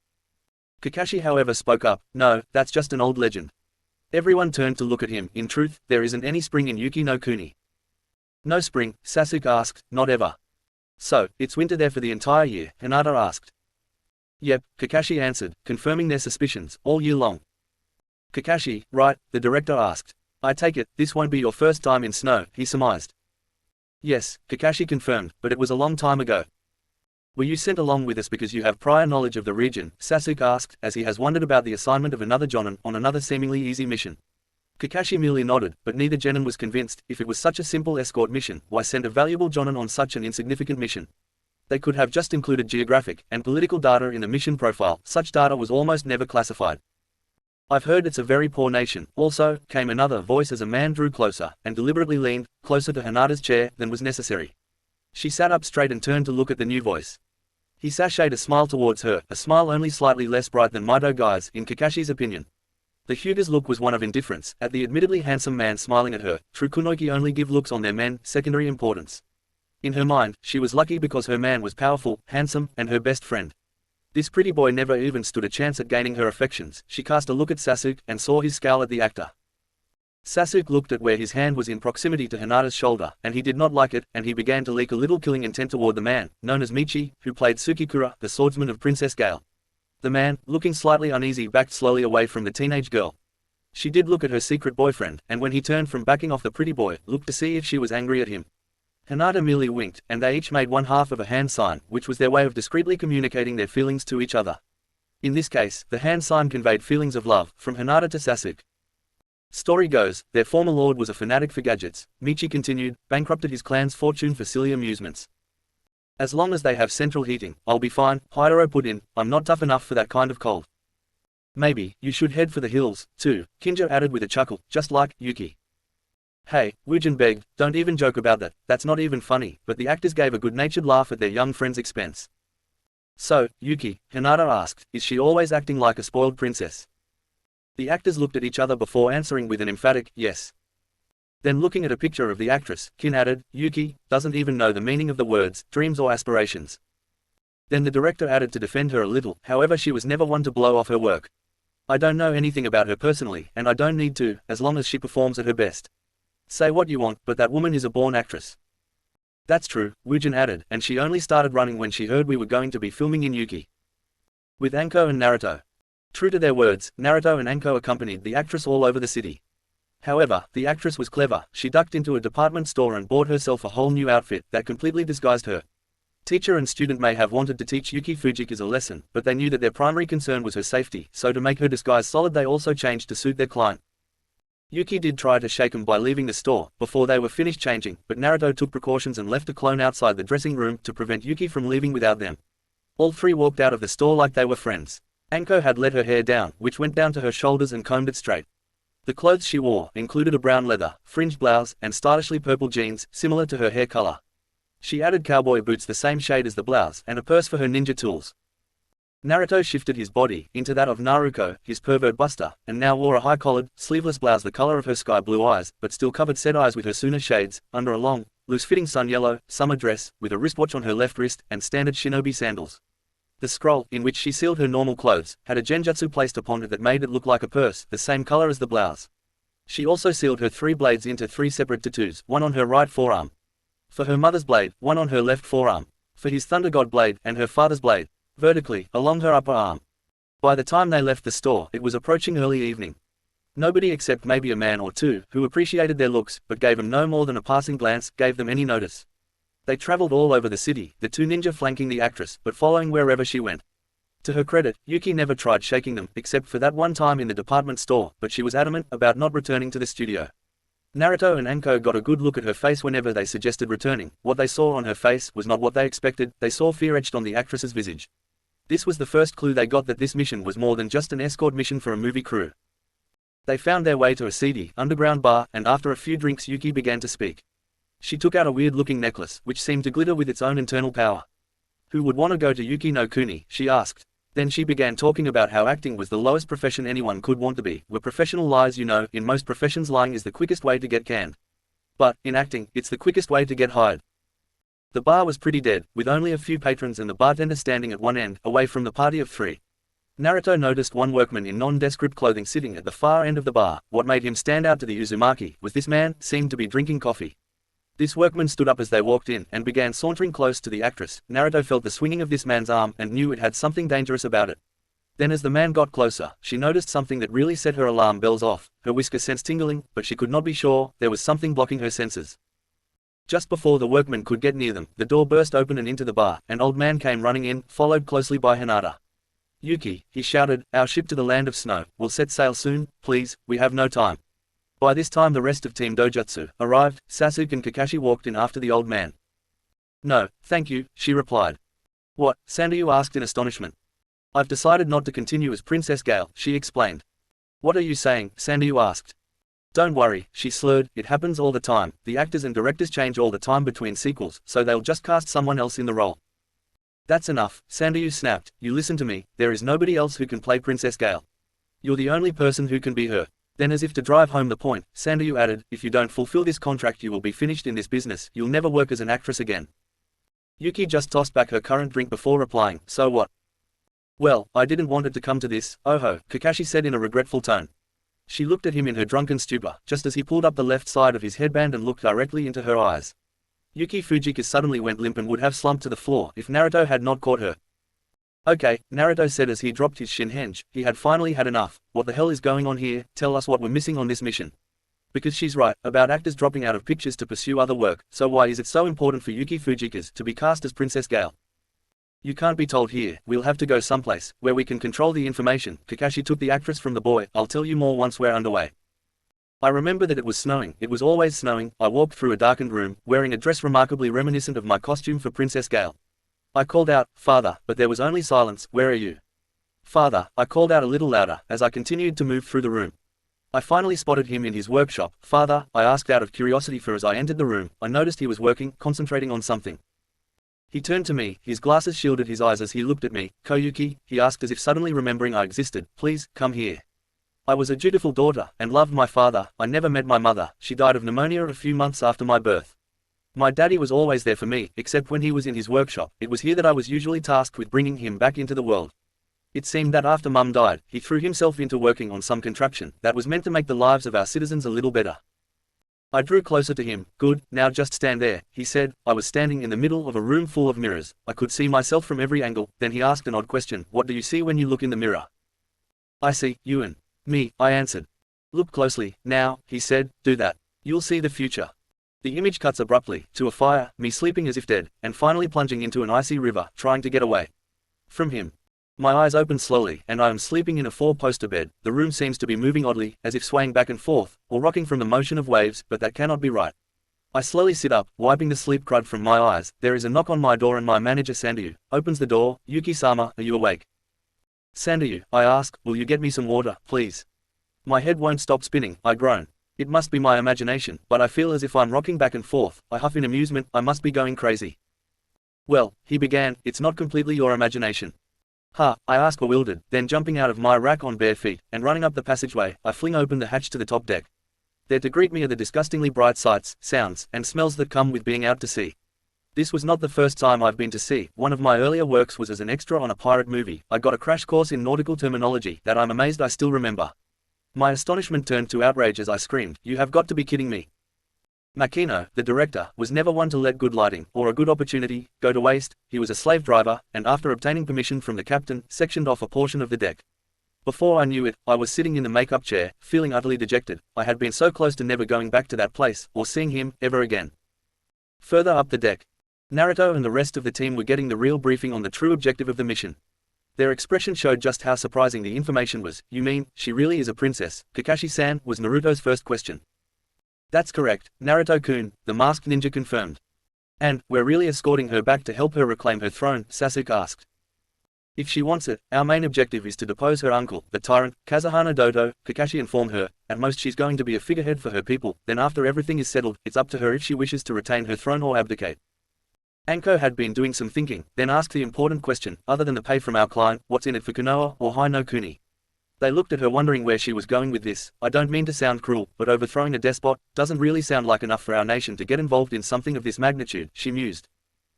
Kakashi however spoke up. "No, that's just an old legend." Everyone turned to look at him. "In truth, there isn't any spring in Yuki no Kuni." "No spring?" Sasuke asked. "Not ever." "So, it's winter there for the entire year?" Hinata asked. "Yep," Kakashi answered, confirming their suspicions, "all year long." "Kakashi, right?" the director asked. "I take it, this won't be your first time in snow," he surmised. "Yes," Kakashi confirmed, "but it was a long time ago." "Were you sent along with us because you have prior knowledge of the region?" Sasuke asked, as he has wondered about the assignment of another jonin on another seemingly easy mission. Kakashi merely nodded, but neither genin was convinced. If it was such a simple escort mission, why send a valuable jonin on such an insignificant mission? They could have just included geographic and political data in the mission profile. Such data was almost never classified. "I've heard it's a very poor nation, also," came another voice as a man drew closer, and deliberately leaned closer to Hinata's chair than was necessary. She sat up straight and turned to look at the new voice. He sashayed a smile towards her, a smile only slightly less bright than Mito Guy's, in Kakashi's opinion. The Hyuga's look was one of indifference, at the admittedly handsome man smiling at her. True kunoichi only give looks on their men secondary importance. In her mind, she was lucky because her man was powerful, handsome, and her best friend. This pretty boy never even stood a chance at gaining her affections. She cast a look at Sasuke, and saw his scowl at the actor. Sasuke looked at where his hand was in proximity to Hinata's shoulder, and he did not like it, and he began to leak a little killing intent toward the man, known as Michi, who played Tsukikura, the swordsman of Princess Gale. The man, looking slightly uneasy, backed slowly away from the teenage girl. She did look at her secret boyfriend, and when he turned from backing off the pretty boy, looked to see if she was angry at him. Hinata merely winked, and they each made one half of a hand sign, which was their way of discreetly communicating their feelings to each other. In this case, the hand sign conveyed feelings of love, from Hinata to Sasuke. Story goes, their former lord was a fanatic for gadgets. Michi continued, bankrupted his clan's fortune for silly amusements. "As long as they have central heating, I'll be fine," Hidoro put in. "I'm not tough enough for that kind of cold." "Maybe, you should head for the hills, too," Kinja added with a chuckle, "just like Yuki." "Hey," Woojin begged, "don't even joke about that, that's not even funny," but the actors gave a good-natured laugh at their young friend's expense. "So, Yuki," Hinata asked, "is she always acting like a spoiled princess?" The actors looked at each other before answering with an emphatic, yes. Then looking at a picture of the actress, Kin added, Yuki doesn't even know the meaning of the words, dreams or aspirations. Then the director added to defend her a little, however she was never one to blow off her work. I don't know anything about her personally, and I don't need to, as long as she performs at her best. Say what you want, but that woman is a born actress. That's true, Woojin added, and she only started running when she heard we were going to be filming in Yuki. With Anko and Naruto. True to their words, Naruto and Anko accompanied the actress all over the city. However, the actress was clever. She ducked into a department store and bought herself a whole new outfit that completely disguised her. Teacher and student may have wanted to teach Yuki Fujika's a lesson, but they knew that their primary concern was her safety, so to make her disguise solid they also changed to suit their client. Yuki did try to shake him by leaving the store, before they were finished changing, but Naruto took precautions and left a clone outside the dressing room to prevent Yuki from leaving without them. All three walked out of the store like they were friends. Anko had let her hair down, which went down to her shoulders and combed it straight. The clothes she wore included a brown leather, fringed blouse, and stylishly purple jeans, similar to her hair color. She added cowboy boots the same shade as the blouse, and a purse for her ninja tools. Naruto shifted his body into that of Naruto, his pervert buster, and now wore a high-collared, sleeveless blouse the color of her sky-blue eyes, but still covered said eyes with her Suna shades, under a long, loose-fitting sun-yellow, summer dress, with a wristwatch on her left wrist, and standard shinobi sandals. The scroll, in which she sealed her normal clothes, had a genjutsu placed upon it that made it look like a purse, the same color as the blouse. She also sealed her 3 blades into 3 separate tattoos, one on her right forearm. For her mother's blade, one on her left forearm. For his Thunder God blade, and her father's blade, vertically, along her upper arm. By the time they left the store, it was approaching early evening. Nobody except maybe a man or two, who appreciated their looks, but gave them no more than a passing glance, gave them any notice. They traveled all over the city, the 2 ninja flanking the actress, but following wherever she went. To her credit, Yuki never tried shaking them, except for that one time in the department store, but she was adamant about not returning to the studio. Naruto and Anko got a good look at her face whenever they suggested returning. What they saw on her face was not what they expected. They saw fear etched on the actress's visage. This was the first clue they got that this mission was more than just an escort mission for a movie crew. They found their way to a seedy, underground bar, and after a few drinks Yuki began to speak. She took out a weird-looking necklace, which seemed to glitter with its own internal power. Who would want to go to Yuki no Kuni, she asked. Then she began talking about how acting was the lowest profession anyone could want to be. We're professional lies, you know. In most professions lying is the quickest way to get canned. But, in acting, it's the quickest way to get hired. The bar was pretty dead, with only a few patrons and the bartender standing at one end, away from the party of 3. Naruto noticed one workman in nondescript clothing sitting at the far end of the bar. What made him stand out to the Uzumaki was this man seemed to be drinking coffee. This workman stood up as they walked in, and began sauntering close to the actress. Naruto felt the swinging of this man's arm, and knew it had something dangerous about it. Then as the man got closer, she noticed something that really set her alarm bells off. Her whisker sense tingling, but she could not be sure. There was something blocking her senses. Just before the workman could get near them, the door burst open and into the bar, an old man came running in, followed closely by Hinata. Yuki, he shouted, our ship to the land of snow, will set sail soon, please, we have no time. By this time the rest of Team Dojutsu arrived. Sasuke and Kakashi walked in after the old man. No, thank you, she replied. What? Sandayu asked in astonishment. I've decided not to continue as Princess Gale, she explained. What are you saying? Sandayu asked. Don't worry, she slurred, it happens all the time. The actors and directors change all the time between sequels, so they'll just cast someone else in the role. That's enough, Sandayu snapped. You listen to me, there is nobody else who can play Princess Gale. You're the only person who can be her. Then as if to drive home the point, Sandayu added, if you don't fulfill this contract you will be finished in this business, you'll never work as an actress again. Yuki just tossed back her current drink before replying, so what? Well, I didn't want it to come to this, Oho, Kakashi said in a regretful tone. She looked at him in her drunken stupor, just as he pulled up the left side of his headband and looked directly into her eyes. Yuki Fujika suddenly went limp and would have slumped to the floor if Naruto had not caught her. Okay, Naruto said as he dropped his shinhenge. He had finally had enough. What the hell is going on here? Tell us what we're missing on this mission. Because she's right, about actors dropping out of pictures to pursue other work, so why is it so important for Yuki Fujika's to be cast as Princess Gale? You can't be told here, we'll have to go someplace, where we can control the information. Kakashi took the actress from the boy. I'll tell you more once we're underway. I remember that it was snowing. It was always snowing. I walked through a darkened room, wearing a dress remarkably reminiscent of my costume for Princess Gale. I called out, Father, but there was only silence. Where are you? Father, I called out a little louder, as I continued to move through the room. I finally spotted him in his workshop. Father, I asked out of curiosity, for as I entered the room, I noticed he was working, concentrating on something. He turned to me, his glasses shielded his eyes as he looked at me. Koyuki, he asked as if suddenly remembering I existed, please, come here. I was a dutiful daughter, and loved my father. I never met my mother, she died of pneumonia a few months after my birth. My daddy was always there for me, except when he was in his workshop. It was here that I was usually tasked with bringing him back into the world. It seemed that after Mum died, he threw himself into working on some contraption that was meant to make the lives of our citizens a little better. I drew closer to him. Good, now just stand there, he said. I was standing in the middle of a room full of mirrors. I could see myself from every angle. Then he asked an odd question. What do you see when you look in the mirror? I see you and me, I answered. Look closely, now, he said, do that. You'll see the future. The image cuts abruptly, to a fire, me sleeping as if dead, and finally plunging into an icy river, trying to get away from him. My eyes open slowly, and I am sleeping in a four-poster bed. The room seems to be moving oddly, as if swaying back and forth, or rocking from the motion of waves, but that cannot be right. I slowly sit up, wiping the sleep crud from my eyes. There is a knock on my door and my manager Sandayu opens the door. Yuki-sama, are you awake? Sandayu, I ask, will you get me some water, please? My head won't stop spinning, I groan. It must be my imagination, but I feel as if I'm rocking back and forth. I huff in amusement. I must be going crazy. Well, he began, it's not completely your imagination. Ha, I ask bewildered, then jumping out of my rack on bare feet, and running up the passageway, I fling open the hatch to the top deck. There to greet me are the disgustingly bright sights, sounds, and smells that come with being out to sea. This was not the first time I've been to sea. One of my earlier works was as an extra on a pirate movie. I got a crash course in nautical terminology that I'm amazed I still remember. My astonishment turned to outrage as I screamed, you have got to be kidding me. Makino, the director, was never one to let good lighting, or a good opportunity, go to waste. He was a slave driver, and after obtaining permission from the captain, sectioned off a portion of the deck. Before I knew it, I was sitting in the makeup chair, feeling utterly dejected. I had been so close to never going back to that place, or seeing him, ever again. Further up the deck, Naruto and the rest of the team were getting the real briefing on the true objective of the mission. Their expression showed just how surprising the information was. You mean, she really is a princess? Kakashi-san, was Naruto's first question. That's correct, Naruto-kun, the masked ninja confirmed. And, we're really escorting her back to help her reclaim her throne, Sasuke asked. If she wants it, our main objective is to depose her uncle, the tyrant, Kazuhana Dodo, Kakashi informed her. At most she's going to be a figurehead for her people, then after everything is settled, it's up to her if she wishes to retain her throne or abdicate. Anko had been doing some thinking, then asked the important question, other than the pay from our client, what's in it for Konoha or Hai no Kuni? They looked at her wondering where she was going with this. I don't mean to sound cruel, but overthrowing a despot doesn't really sound like enough for our nation to get involved in something of this magnitude, she mused.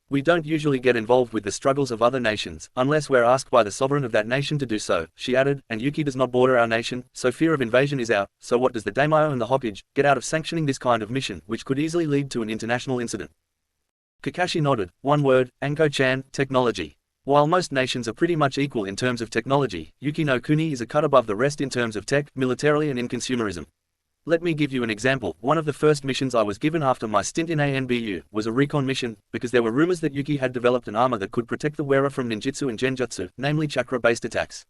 We don't usually get involved with the struggles of other nations, unless we're asked by the sovereign of that nation to do so, she added, and Yuki does not border our nation, so fear of invasion is out. So what does the daimyo and the Hokage get out of sanctioning this kind of mission, which could easily lead to an international incident? Kakashi nodded. One word, Anko-chan, technology. While most nations are pretty much equal in terms of technology, Yuki no Kuni is a cut above the rest in terms of tech, militarily and in consumerism. Let me give you an example. One of the first missions I was given after my stint in ANBU was a recon mission, because there were rumors that Yuki had developed an armor that could protect the wearer from ninjutsu and genjutsu, namely chakra-based attacks.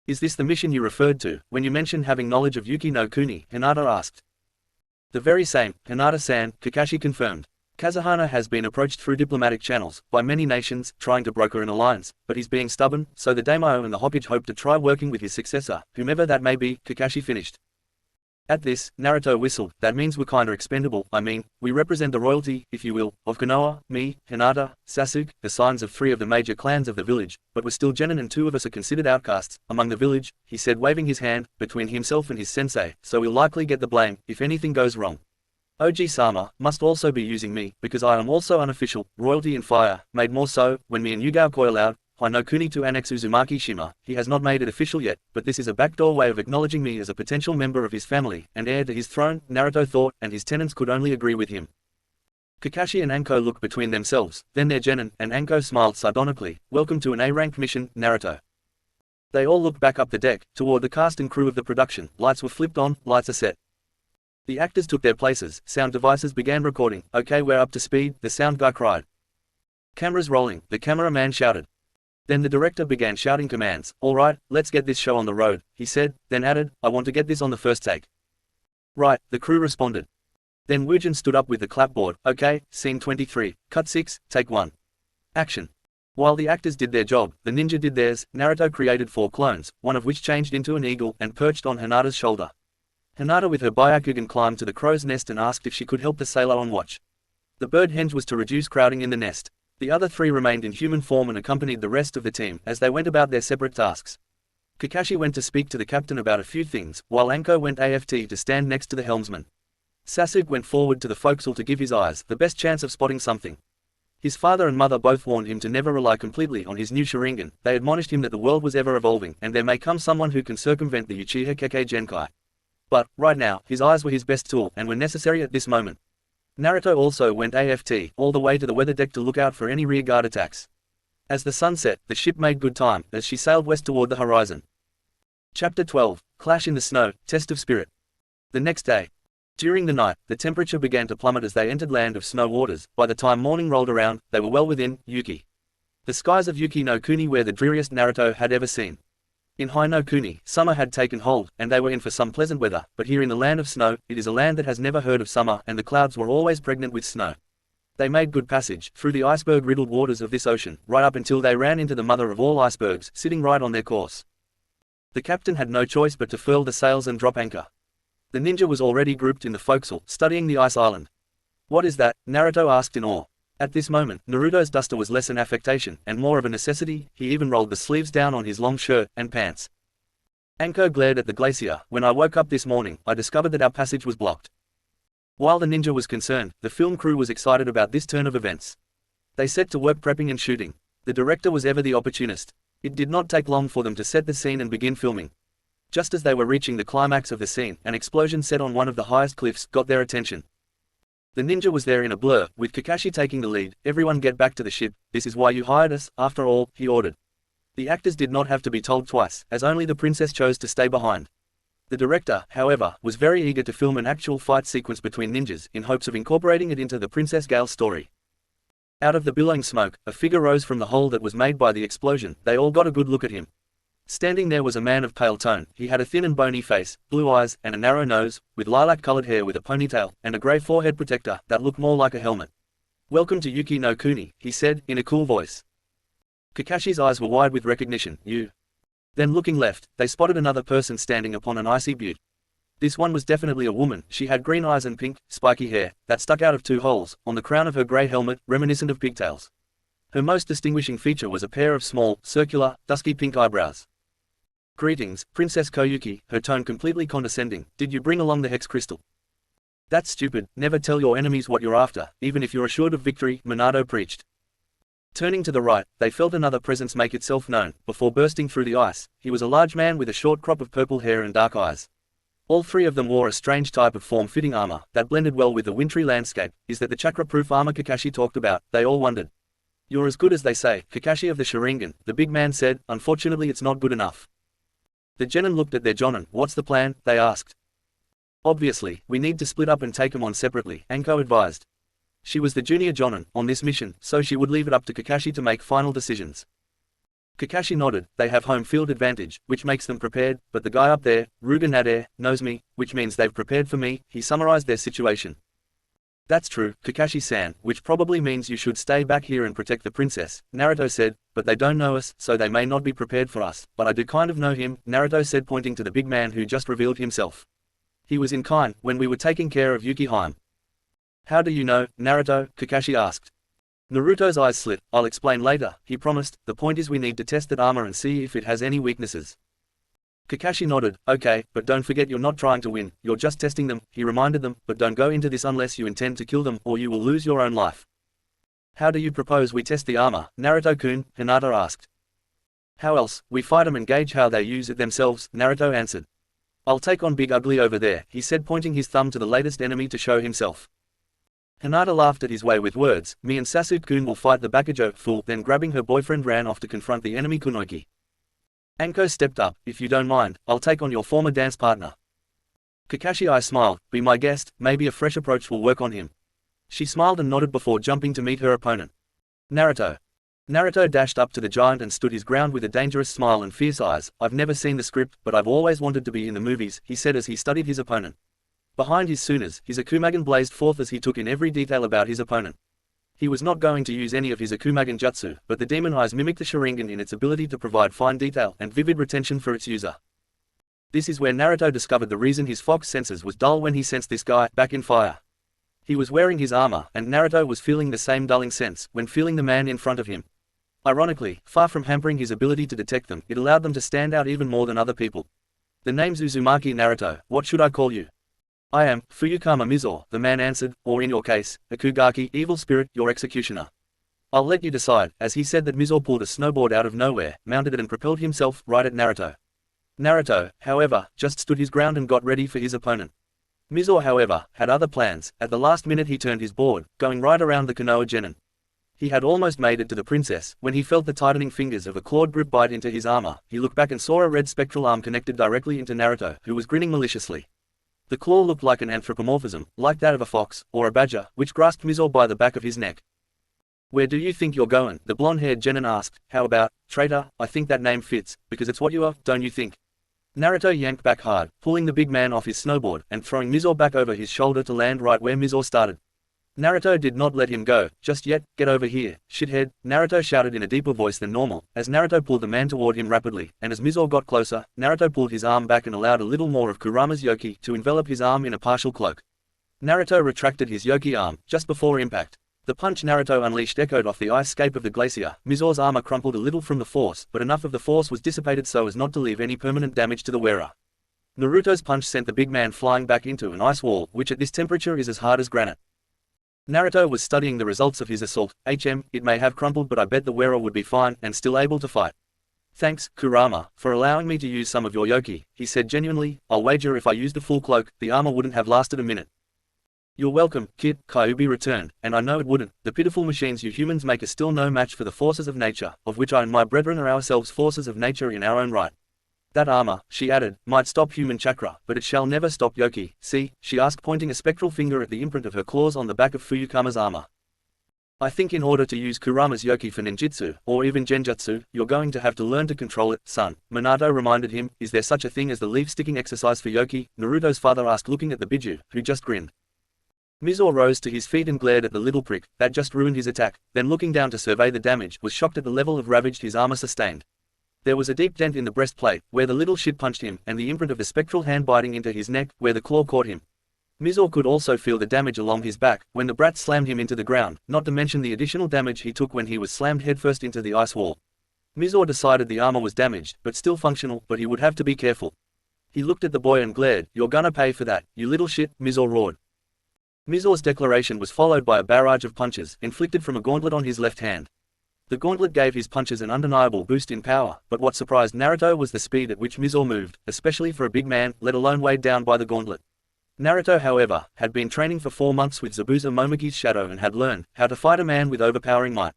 Is this the mission you referred to, when you mentioned having knowledge of Yuki no Kuni? Hinata asked. The very same, Hinata-san, Kakashi confirmed. Kazuhana has been approached through diplomatic channels, by many nations, trying to broker an alliance, but he's being stubborn, so the daimyo and the Hokage hope to try working with his successor, whomever that may be, Kakashi finished. At this, Naruto whistled. That means we're kinda expendable. I mean, we represent the royalty, if you will, of Konoha, me, Hinata, Sasuke, the signs of 3 of the major clans of the village, but we're still genin and 2 of us are considered outcasts among the village, he said waving his hand, between himself and his sensei, so we'll likely get the blame, if anything goes wrong. Oji-sama must also be using me, because I am also unofficial, royalty in fire, made more so, when me and Yugao Koi allowed Hai no Kuni to annex Uzumaki Shima. He has not made it official yet, but this is a backdoor way of acknowledging me as a potential member of his family, and heir to his throne, Naruto thought, and his tenants could only agree with him. Kakashi and Anko looked between themselves, then their genin, and Anko smiled sardonically. Welcome to an A-rank mission, Naruto. They all looked back up the deck, toward the cast and crew of the production. Lights were flipped on, lights are set. The actors took their places, sound devices began recording. Okay, we're up to speed, the sound guy cried. Cameras rolling, the cameraman shouted. Then the director began shouting commands. All right, let's get this show on the road, he said, then added, I want to get this on the first take. Right, the crew responded. Then Woojin stood up with the clapboard. Okay, scene 23, cut 6, take 1. Action. While the actors did their job, the ninja did theirs. Naruto created 4 clones, one of which changed into an eagle and perched on Hinata's shoulder. Hinata with her Byakugan climbed to the crow's nest and asked if she could help the sailor on watch. The bird henge was to reduce crowding in the nest. The other 3 remained in human form and accompanied the rest of the team as they went about their separate tasks. Kakashi went to speak to the captain about a few things, while Anko went AFT to stand next to the helmsman. Sasuke went forward to the forecastle to give his eyes the best chance of spotting something. His father and mother both warned him to never rely completely on his new Sharingan. They admonished him that the world was ever evolving and there may come someone who can circumvent the Uchiha Kekkei Genkai. But, right now, his eyes were his best tool and were necessary at this moment. Naruto also went AFT all the way to the weather deck to look out for any rearguard attacks. As the sun set, the ship made good time as she sailed west toward the horizon. Chapter 12, Clash in the Snow, Test of Spirit. The next day. During the night, the temperature began to plummet as they entered land of snow waters. By the time morning rolled around, they were well within Yuki. The skies of Yuki no Kuni were the dreariest Naruto had ever seen. In High no Kuni, summer had taken hold, and they were in for some pleasant weather, but here in the land of snow, it is a land that has never heard of summer and the clouds were always pregnant with snow. They made good passage through the iceberg-riddled waters of this ocean, right up until they ran into the mother of all icebergs, sitting right on their course. The captain had no choice but to furl the sails and drop anchor. The ninja was already grouped in the forecastle, studying the ice island. "What is that?" Naruto asked in awe. At this moment, Naruto's duster was less an affectation, and more of a necessity. He even rolled the sleeves down on his long shirt and pants. Anko glared at the glacier. "When I woke up this morning, I discovered that our passage was blocked." While the ninja was concerned, the film crew was excited about this turn of events. They set to work prepping and shooting. The director was ever the opportunist. It did not take long for them to set the scene and begin filming. Just as they were reaching the climax of the scene, an explosion set on one of the highest cliffs got their attention. The ninja was there in a blur, with Kakashi taking the lead. "Everyone get back to the ship, this is why you hired us, after all," he ordered. The actors did not have to be told twice, as only the princess chose to stay behind. The director, however, was very eager to film an actual fight sequence between ninjas, in hopes of incorporating it into the Princess Gale's story. Out of the billowing smoke, a figure rose from the hole that was made by the explosion. They all got a good look at him. Standing there was a man of pale tone. He had a thin and bony face, blue eyes, and a narrow nose, with lilac-colored hair with a ponytail, and a grey forehead protector that looked more like a helmet. "Welcome to Yuki no Kuni," he said, in a cool voice. Kakashi's eyes were wide with recognition. "You." Then looking left, they spotted another person standing upon an icy butte. This one was definitely a woman. She had green eyes and pink, spiky hair, that stuck out of two holes, on the crown of her grey helmet, reminiscent of pigtails. Her most distinguishing feature was a pair of small, circular, dusky pink eyebrows. "Greetings, Princess Koyuki," her tone completely condescending. "Did you bring along the hex crystal?" "That's stupid, never tell your enemies what you're after, even if you're assured of victory," Minato preached. Turning to the right, they felt another presence make itself known. Before bursting through the ice, he was a large man with a short crop of purple hair and dark eyes. All three of them wore a strange type of form-fitting armor, that blended well with the wintry landscape. "Is that the chakra-proof armor Kakashi talked about?" they all wondered. "You're as good as they say, Kakashi of the Sharingan," the big man said. "Unfortunately it's not good enough." The genin looked at their jonin. "What's the plan?" they asked. "Obviously, we need to split up and take them on separately," Anko advised. She was the junior jonin on this mission, so she would leave it up to Kakashi to make final decisions. Kakashi nodded. "They have home field advantage, which makes them prepared, but the guy up there, Rugenade, knows me, which means they've prepared for me." He summarized their situation. "That's true, Kakashi-san, which probably means you should stay back here and protect the princess," Naruto said, "but they don't know us, so they may not be prepared for us, but I do kind of know him," Naruto said, pointing to the big man who just revealed himself. "He was in Kine, when we were taking care of Yuki Haim." "How do you know, Naruto?" Kakashi asked. Naruto's eyes slit. "I'll explain later," he promised. "The point is we need to test that armor and see if it has any weaknesses." Kakashi nodded. "Okay, but don't forget you're not trying to win, you're just testing them," he reminded them, "but don't go into this unless you intend to kill them, or you will lose your own life." "How do you propose we test the armor, Naruto-kun?" Hinata asked. "How else? We fight them and gauge how they use it themselves," Naruto answered. "I'll take on Big Ugly over there," he said, pointing his thumb to the latest enemy to show himself. Hinata laughed at his way with words. "Me and Sasuke-kun will fight the Bakujo fool," then grabbing her boyfriend ran off to confront the enemy Kunoichi. Anko stepped up. "If you don't mind, I'll take on your former dance partner." Kakashi I smiled. "Be my guest, maybe a fresh approach will work on him." She smiled and nodded before jumping to meet her opponent. Naruto. Naruto dashed up to the giant and stood his ground with a dangerous smile and fierce eyes. "I've never seen the script, but I've always wanted to be in the movies," he said as he studied his opponent. Behind his Sunas, his Akumagen blazed forth as he took in every detail about his opponent. He was not going to use any of his Akumagen jutsu, but the demon eyes mimicked the Sharingan in its ability to provide fine detail and vivid retention for its user. This is where Naruto discovered the reason his fox senses was dull when he sensed this guy back in fire. He was wearing his armor, and Naruto was feeling the same dulling sense when feeling the man in front of him. Ironically, far from hampering his ability to detect them, it allowed them to stand out even more than other people. "The name's Uzumaki Naruto, what should I call you?" "I am Fuyukama Mizo," the man answered, "or in your case, Akugaki, evil spirit, your executioner." "I'll let you decide," as he said that Mizo pulled a snowboard out of nowhere, mounted it and propelled himself right at Naruto. Naruto, however, just stood his ground and got ready for his opponent. Mizo, however, had other plans. At the last minute he turned his board, going right around the Konoha genin. He had almost made it to the princess, when he felt the tightening fingers of a clawed grip bite into his armor. He looked back and saw a red spectral arm connected directly into Naruto, who was grinning maliciously. The claw looked like an anthropomorphism, like that of a fox, or a badger, which grasped Mizo by the back of his neck. "Where do you think you're going?" the blonde-haired genin asked. "How about, traitor? I think that name fits, because it's what you are, don't you think?" Naruto yanked back hard, pulling the big man off his snowboard, and throwing Mizo back over his shoulder to land right where Mizo started. Naruto did not let him go, just yet. "Get over here, shithead," Naruto shouted in a deeper voice than normal, as Naruto pulled the man toward him rapidly, and as Mizo got closer, Naruto pulled his arm back and allowed a little more of Kurama's yoki to envelop his arm in a partial cloak. Naruto retracted his yoki arm, just before impact. The punch Naruto unleashed echoed off the ice scape of the glacier. Mizo's armor crumpled a little from the force, but enough of the force was dissipated so as not to leave any permanent damage to the wearer. Naruto's punch sent the big man flying back into an ice wall, which at this temperature is as hard as granite. Naruto was studying the results of his assault. It may have crumpled, but I bet the wearer would be fine, and still able to fight. "Thanks, Kurama, for allowing me to use some of your yoki," he said genuinely. "I'll wager if I used a full cloak, the armor wouldn't have lasted a minute." "You're welcome, kid," Kyuubi returned, "and I know it wouldn't. The pitiful machines you humans make are still no match for the forces of nature, of which I and my brethren are ourselves forces of nature in our own right. That armor," she added, "might stop human chakra, but it shall never stop yoki. See?" she asked, pointing a spectral finger at the imprint of her claws on the back of Fuyukama's armor. "I think in order to use Kurama's yoki for ninjutsu, or even genjutsu, you're going to have to learn to control it, son," Minato reminded him. "Is there such a thing as the leaf-sticking exercise for yoki?" Naruto's father asked, looking at the Biju, who just grinned. Mizo rose to his feet and glared at the little prick that just ruined his attack, then looking down to survey the damage, was shocked at the level of ravage his armor sustained. There was a deep dent in the breastplate, where the little shit punched him, and the imprint of the spectral hand biting into his neck, where the claw caught him. Mizo could also feel the damage along his back, when the brat slammed him into the ground, not to mention the additional damage he took when he was slammed headfirst into the ice wall. Mizo decided the armor was damaged, but still functional, but he would have to be careful. He looked at the boy and glared. "You're gonna pay for that, you little shit," Mizo roared. Mizo's declaration was followed by a barrage of punches, inflicted from a gauntlet on his left hand. The gauntlet gave his punches an undeniable boost in power, but what surprised Naruto was the speed at which Mizo moved, especially for a big man, let alone weighed down by the gauntlet. Naruto, however, had been training for 4 months with Zabuza Momoki's shadow and had learned how to fight a man with overpowering might.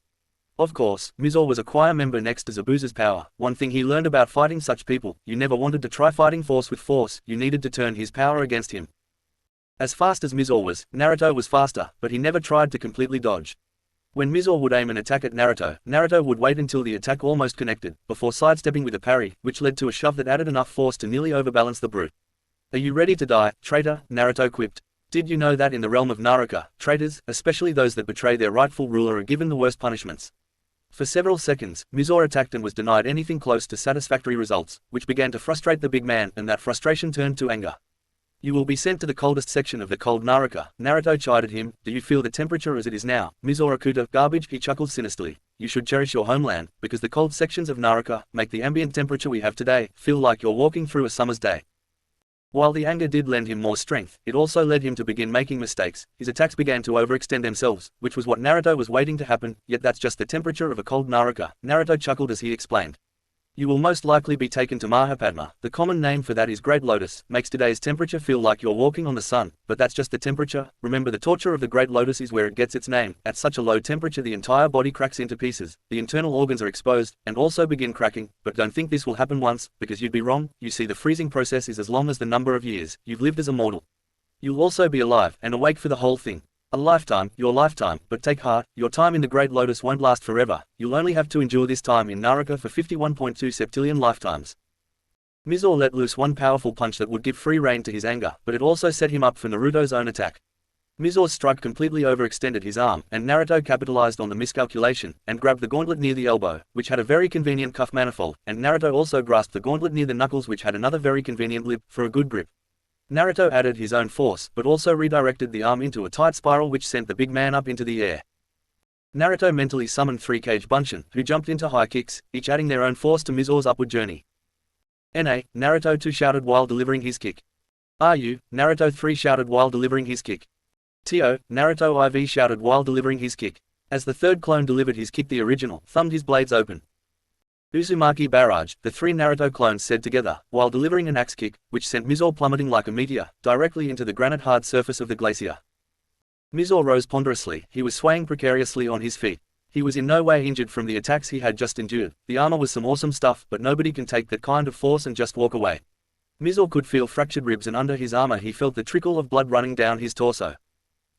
Of course, Mizo was a choir member next to Zabuza's power. One thing he learned about fighting such people: you never wanted to try fighting force with force, you needed to turn his power against him. As fast as Mizo was, Naruto was faster, but he never tried to completely dodge. When Mizo would aim an attack at Naruto, Naruto would wait until the attack almost connected, before sidestepping with a parry, which led to a shove that added enough force to nearly overbalance the brute. "Are you ready to die, traitor?" Naruto quipped. "Did you know that in the realm of Naruto, traitors, especially those that betray their rightful ruler, are given the worst punishments?" For several seconds, Mizo attacked and was denied anything close to satisfactory results, which began to frustrate the big man, and that frustration turned to anger. "You will be sent to the coldest section of the cold Naruto," Naruto chided him. "Do you feel the temperature as it is now, Mizo Akuta? Garbage," he chuckled sinisterly. "You should cherish your homeland, because the cold sections of Naruto make the ambient temperature we have today feel like you're walking through a summer's day." While the anger did lend him more strength, it also led him to begin making mistakes. His attacks began to overextend themselves, which was what Naruto was waiting to happen. "Yet that's just the temperature of a cold Naruto," Naruto chuckled as he explained. "You will most likely be taken to Mahapadma. The common name for that is Great Lotus. Makes today's temperature feel like you're walking on the sun, but that's just the temperature. Remember, the torture of the Great Lotus is where it gets its name. At such a low temperature the entire body cracks into pieces, the internal organs are exposed, and also begin cracking. But don't think this will happen once, because you'd be wrong. You see, the freezing process is as long as the number of years you've lived as a mortal. You'll also be alive and awake for the whole thing. A lifetime, your lifetime, but take heart, your time in the Great Lotus won't last forever. You'll only have to endure this time in Naruto for 51.2 septillion lifetimes." Mizo let loose one powerful punch that would give free rein to his anger, but it also set him up for Naruto's own attack. Mizo's strike completely overextended his arm, and Naruto capitalized on the miscalculation, and grabbed the gauntlet near the elbow, which had a very convenient cuff manifold, and Naruto also grasped the gauntlet near the knuckles, which had another very convenient lip, for a good grip. Naruto added his own force, but also redirected the arm into a tight spiral which sent the big man up into the air. Naruto mentally summoned 3 Kage Bunshin, who jumped into high kicks, each adding their own force to Mizore's upward journey. NA, Naruto 2 shouted while delivering his kick. RU, Naruto 3 shouted while delivering his kick. TO, Naruto IV shouted while delivering his kick. As the third clone delivered his kick, the original thumbed his blades open. Uzumaki Barrage, the 3 Naruto clones said together, while delivering an axe kick, which sent Mizore plummeting like a meteor, directly into the granite-hard surface of the glacier. Mizore rose ponderously, he was swaying precariously on his feet. He was in no way injured from the attacks he had just endured. The armor was some awesome stuff, but nobody can take that kind of force and just walk away. Mizore could feel fractured ribs, and under his armor he felt the trickle of blood running down his torso.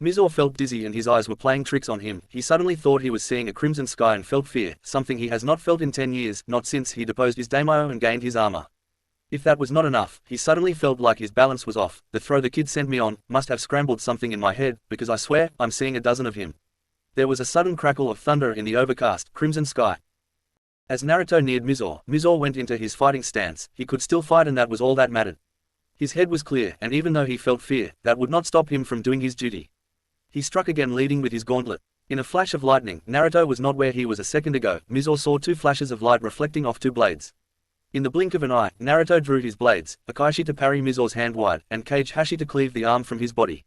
Mizore felt dizzy and his eyes were playing tricks on him. He suddenly thought he was seeing a crimson sky and felt fear, something he has not felt in 10 years, not since he deposed his daimyo and gained his armor. If that was not enough, he suddenly felt like his balance was off. The throw the kid sent me on must have scrambled something in my head, because I swear, I'm seeing a dozen of him. There was a sudden crackle of thunder in the overcast, crimson sky. As Naruto neared Mizore, Mizore went into his fighting stance. He could still fight, and that was all that mattered. His head was clear, and even though he felt fear, that would not stop him from doing his duty. He struck again, leading with his gauntlet. In a flash of lightning, Naruto was not where he was a second ago. Mizore saw 2 flashes of light reflecting off 2 blades. In the blink of an eye, Naruto drew his blades, Kakashi to parry Mizore's hand wide, and Kage Hashi to cleave the arm from his body.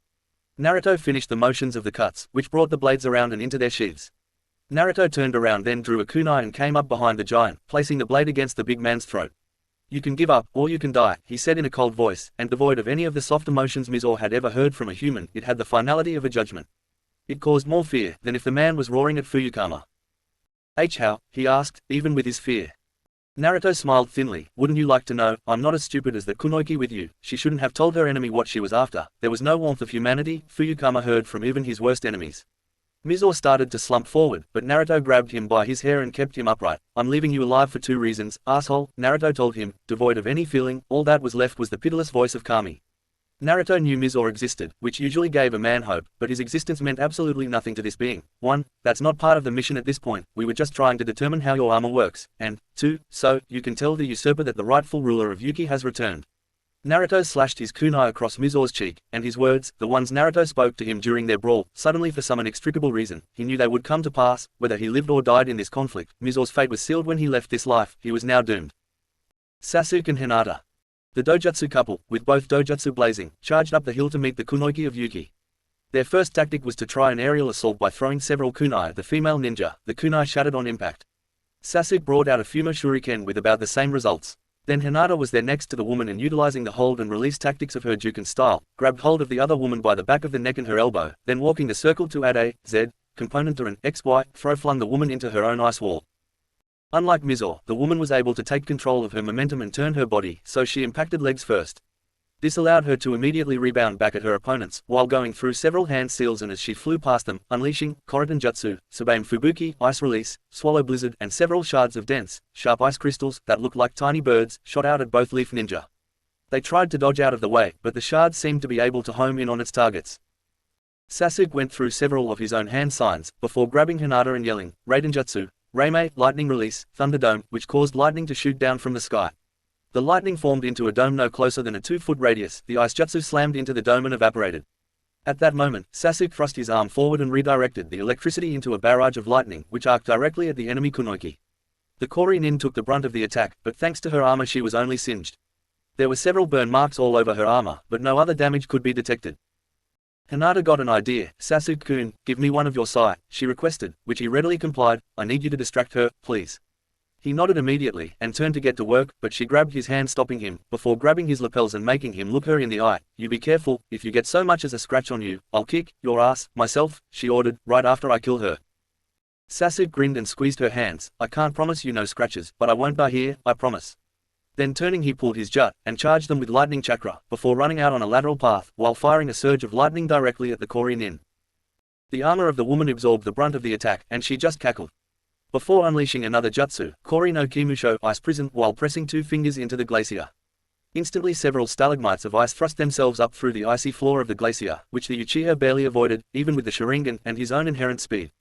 Naruto finished the motions of the cuts, which brought the blades around and into their sheaths. Naruto turned around, then drew a kunai and came up behind the giant, placing the blade against the big man's throat. "You can give up, or you can die," he said in a cold voice, and devoid of any of the soft emotions Mizore had ever heard from a human. It had the finality of a judgment. It caused more fear than if the man was roaring at Fuyukama. "How?" he asked, even with his fear. Naruto smiled thinly. "Wouldn't you like to know? I'm not as stupid as that kunoichi with you." She shouldn't have told her enemy what she was after. There was no warmth of humanity, Fuyukama heard from even his worst enemies. Mizore started to slump forward, but Naruto grabbed him by his hair and kept him upright. "I'm leaving you alive for 2 reasons, asshole," Naruto told him, devoid of any feeling. All that was left was the pitiless voice of Kami. Naruto knew Mizore existed, which usually gave a man hope, but his existence meant absolutely nothing to this being. 1. That's not part of the mission at this point, we were just trying to determine how your armor works, and 2. So, you can tell the usurper that the rightful ruler of Yuki has returned. Naruto slashed his kunai across Mizore's cheek, and his words, the ones Naruto spoke to him during their brawl, suddenly for some inextricable reason, he knew they would come to pass. Whether he lived or died in this conflict, Mizore's fate was sealed when he left this life. He was now doomed. Sasuke and Hinata. The dojutsu couple, with both dojutsu blazing, charged up the hill to meet the kunoichi of Yuki. Their first tactic was to try an aerial assault by throwing several kunai at the female ninja. The kunai shattered on impact. Sasuke brought out a Fuma shuriken with about the same results. Then Hinata was there next to the woman, and utilizing the hold and release tactics of her Juken style, grabbed hold of the other woman by the back of the neck and her elbow, then walking the circle to add a Z component to an XY, throw flung the woman into her own ice wall. Unlike Mizore, the woman was able to take control of her momentum and turn her body, so she impacted legs first. This allowed her to immediately rebound back at her opponents, while going through several hand seals, and as she flew past them, unleashing Koriten Jutsu, Subame Fubuki, Ice Release, Swallow Blizzard, and several shards of dense, sharp ice crystals that looked like tiny birds, shot out at both Leaf Ninja. They tried to dodge out of the way, but the shards seemed to be able to home in on its targets. Sasuke went through several of his own hand signs, before grabbing Hinata and yelling, Raiden Jutsu, Reime, Lightning Release, Thunderdome, which caused lightning to shoot down from the sky. The lightning formed into a dome no closer than a 2-foot radius. The ice jutsu slammed into the dome and evaporated. At that moment, Sasuke thrust his arm forward and redirected the electricity into a barrage of lightning, which arced directly at the enemy kunoichi. The Kori Nin took the brunt of the attack, but thanks to her armor she was only singed. There were several burn marks all over her armor, but no other damage could be detected. Hinata got an idea. "Sasuke-kun, give me one of your sai," she requested, which he readily complied. "I need you to distract her, please." He nodded immediately, and turned to get to work, but she grabbed his hand, stopping him, before grabbing his lapels and making him look her in the eye. "You be careful, if you get so much as a scratch on you, I'll kick your ass, myself," she ordered, "right after I kill her." Sasuke grinned and squeezed her hands. "I can't promise you no scratches, but I won't die here, I promise." Then turning he pulled his jut, and charged them with lightning chakra, before running out on a lateral path, while firing a surge of lightning directly at the Kori Nin. The armor of the woman absorbed the brunt of the attack, and she just cackled. Before unleashing another jutsu, Kori no Kimusho, Ice Prison, while pressing 2 fingers into the glacier. Instantly several stalagmites of ice thrust themselves up through the icy floor of the glacier, which the Uchiha barely avoided, even with the Sharingan and his own inherent speed.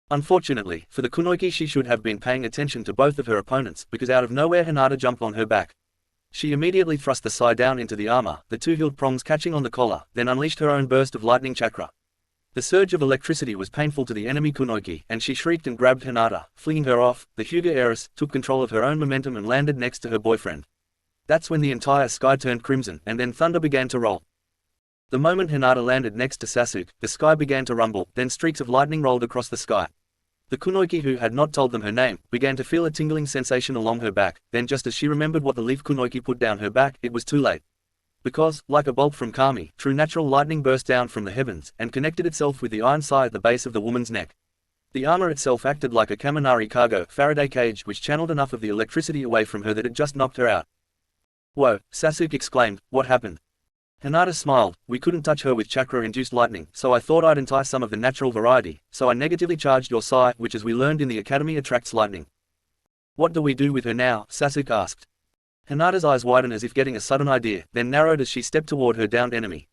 Unfortunately, for the kunoichi, she should have been paying attention to both of her opponents, because out of nowhere Hinata jumped on her back. She immediately thrust the sai down into the armor, the 2 heeled prongs catching on the collar, then unleashed her own burst of lightning chakra. The surge of electricity was painful to the enemy kunoichi, and she shrieked and grabbed Hinata, flinging her off. The Hyuga heiress took control of her own momentum and landed next to her boyfriend. That's when the entire sky turned crimson, and then thunder began to roll. The moment Hinata landed next to Sasuke, the sky began to rumble, then streaks of lightning rolled across the sky. The kunoichi, who had not told them her name, began to feel a tingling sensation along her back. Then just as she remembered what the leaf kunoichi put down her back, it was too late. Because, like a bolt from Kami, true natural lightning burst down from the heavens, and connected itself with the iron sai at the base of the woman's neck. The armor itself acted like a Kaminari cargo Faraday cage which channeled enough of the electricity away from her that it just knocked her out. Whoa, Sasuke exclaimed, what happened? Hinata smiled, we couldn't touch her with chakra-induced lightning, so I thought I'd entice some of the natural variety, so I negatively charged your sai, which as we learned in the academy attracts lightning. What do we do with her now? Sasuke asked. Hinata's eyes widened as if getting a sudden idea, then narrowed as she stepped toward her downed enemy.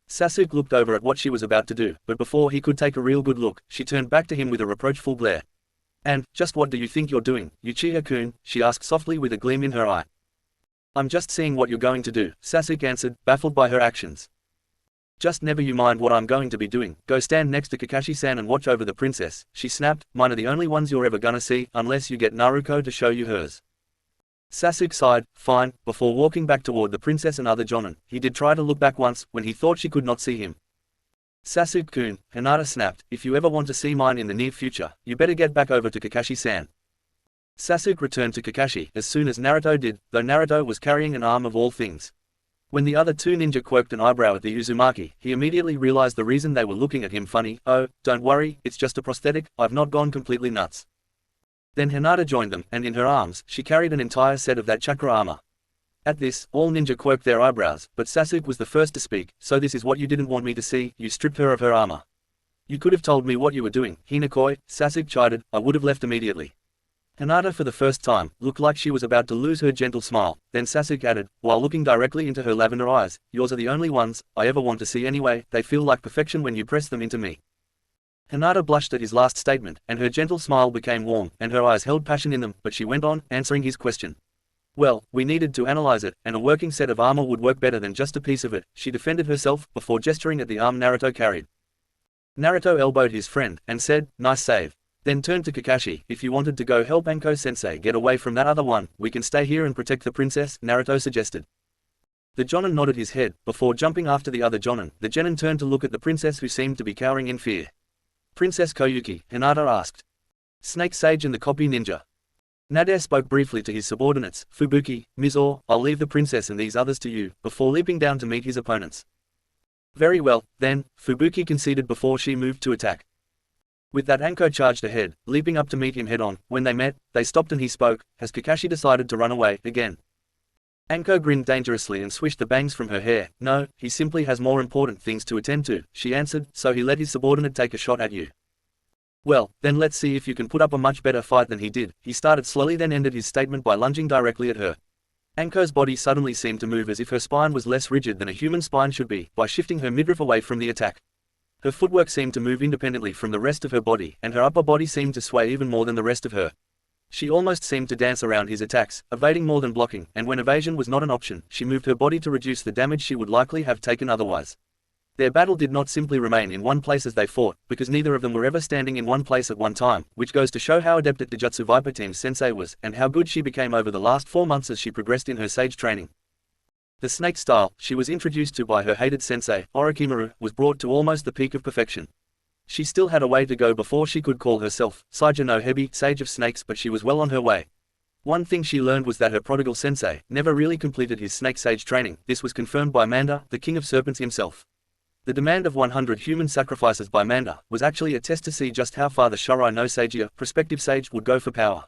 Sasuke looked over at what she was about to do, but before he could take a real good look, she turned back to him with a reproachful glare. And, just what do you think you're doing, Uchiha-kun? She asked softly with a gleam in her eye. I'm just seeing what you're going to do, Sasuke answered, baffled by her actions. Just never you mind what I'm going to be doing, go stand next to Kakashi-san and watch over the princess, she snapped, mine are the only ones you're ever gonna see, unless you get Naruto to show you hers. Sasuke sighed, fine, before walking back toward the princess and other jonin. He did try to look back once, when he thought she could not see him. Sasuke-kun, Hinata snapped, if you ever want to see mine in the near future, you better get back over to Kakashi-san. Sasuke returned to Kakashi as soon as Naruto did, though Naruto was carrying an arm of all things. When the other two ninja quirked an eyebrow at the Uzumaki, he immediately realized the reason they were looking at him funny. Oh, don't worry, it's just a prosthetic, I've not gone completely nuts. Then Hinata joined them, and in her arms, she carried an entire set of that chakra armor. At this, all ninja quirked their eyebrows, but Sasuke was the first to speak, so this is what you didn't want me to see, you stripped her of her armor. You could have told me what you were doing, Hinakoi, Sasuke chided, I would have left immediately. Hinata for the first time, looked like she was about to lose her gentle smile, then Sasuke added, while looking directly into her lavender eyes, yours are the only ones I ever want to see anyway, they feel like perfection when you press them into me. Hinata blushed at his last statement, and her gentle smile became warm, and her eyes held passion in them, but she went on, answering his question. Well, we needed to analyze it, and a working set of armor would work better than just a piece of it, she defended herself, before gesturing at the arm Naruto carried. Naruto elbowed his friend, and said, nice save. Then turned to Kakashi, if you wanted to go help Anko-sensei get away from that other one, we can stay here and protect the princess, Naruto suggested. The jonin nodded his head, before jumping after the other jonin. The genin turned to look at the princess who seemed to be cowering in fear. Princess Koyuki, Hinata asked. Snake Sage and the copy ninja. Nader spoke briefly to his subordinates, Fubuki, Mizo, I'll leave the princess and these others to you, before leaping down to meet his opponents. Very well, then, Fubuki conceded before she moved to attack. With that Anko charged ahead, leaping up to meet him head-on. When they met, they stopped and he spoke, has Kakashi decided to run away, again? Anko grinned dangerously and swished the bangs from her hair. No, he simply has more important things to attend to, she answered, so he let his subordinate take a shot at you. Well, then let's see if you can put up a much better fight than he did, he started slowly then ended his statement by lunging directly at her. Anko's body suddenly seemed to move as if her spine was less rigid than a human spine should be, by shifting her midriff away from the attack. Her footwork seemed to move independently from the rest of her body, and her upper body seemed to sway even more than the rest of her. She almost seemed to dance around his attacks, evading more than blocking, and when evasion was not an option, she moved her body to reduce the damage she would likely have taken otherwise. Their battle did not simply remain in one place as they fought, because neither of them were ever standing in one place at one time, which goes to show how adept at Dojutsu Viper Team's sensei was, and how good she became over the last 4 months as she progressed in her sage training. The snake style, she was introduced to by her hated sensei, Orochimaru, was brought to almost the peak of perfection. She still had a way to go before she could call herself Saija no Hebi, Sage of Snakes, but she was well on her way. One thing she learned was that her prodigal sensei never really completed his snake sage training. This was confirmed by Manda, the king of serpents himself. The demand of 100 human sacrifices by Manda was actually a test to see just how far the Shorai no Sagia, prospective sage, would go for power.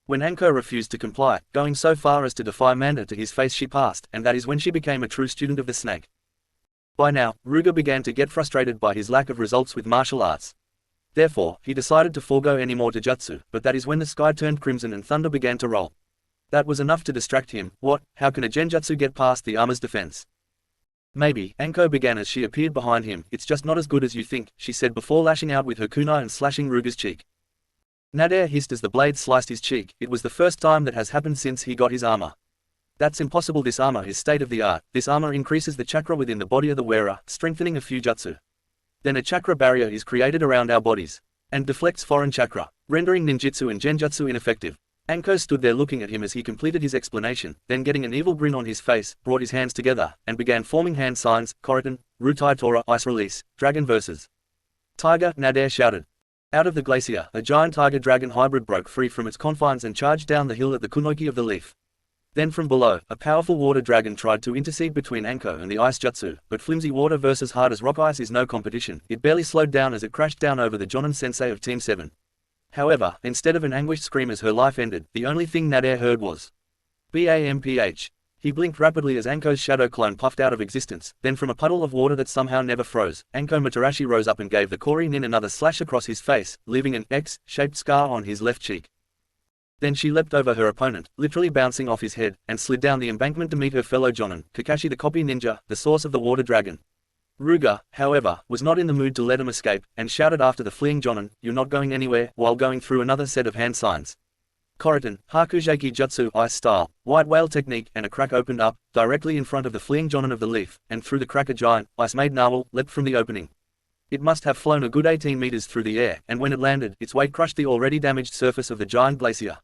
When Anko refused to comply, going so far as to defy Manda to his face, she passed, and that is when she became a true student of the snake. By now, Ruga began to get frustrated by his lack of results with martial arts. Therefore, he decided to forego any more Dojutsu, but that is when the sky turned crimson and thunder began to roll. That was enough to distract him. What? How can a genjutsu get past the armor's defense? Maybe, Anko began as she appeared behind him. It's just not as good as you think, she said before lashing out with her kunai and slashing Ruga's cheek. Nader hissed as the blade sliced his cheek. It was the first time that has happened since he got his armor. That's impossible. This armor is state of the art. This armor increases the chakra within the body of the wearer, strengthening a fujutsu. Then a chakra barrier is created around our bodies, and deflects foreign chakra, rendering ninjutsu and genjutsu ineffective. Anko stood there looking at him as he completed his explanation, then getting an evil grin on his face, brought his hands together, and began forming hand signs, Korotan, Rutai Tora, Ice Release, Dragon versus Tiger, Nader shouted. Out of the glacier, a giant tiger-dragon hybrid broke free from its confines and charged down the hill at the kunoki of the leaf. Then from below, a powerful water dragon tried to intercede between Anko and the ice jutsu, but flimsy water versus hard as rock ice is no competition. It barely slowed down as it crashed down over the Jonin sensei of Team 7. However, instead of an anguished scream as her life ended, the only thing Nader heard was BAMPH. He blinked rapidly as Anko's shadow clone puffed out of existence. Then from a puddle of water that somehow never froze, Anko Matarashi rose up and gave the Kori Nin another slash across his face, leaving an X-shaped scar on his left cheek. Then she leapt over her opponent, literally bouncing off his head, and slid down the embankment to meet her fellow Jonin, Kakashi the copy ninja, the source of the water dragon. Ruga, however, was not in the mood to let him escape, and shouted after the fleeing Jonin, "You're not going anywhere," while going through another set of hand signs. Korotan, Hakujaki Jutsu, ice style, white whale technique, and a crack opened up, directly in front of the fleeing Jonin of the leaf, and through the crack a giant, ice-made narwhal, leapt from the opening. It must have flown a good 18 meters through the air, and when it landed, its weight crushed the already damaged surface of the giant glacier.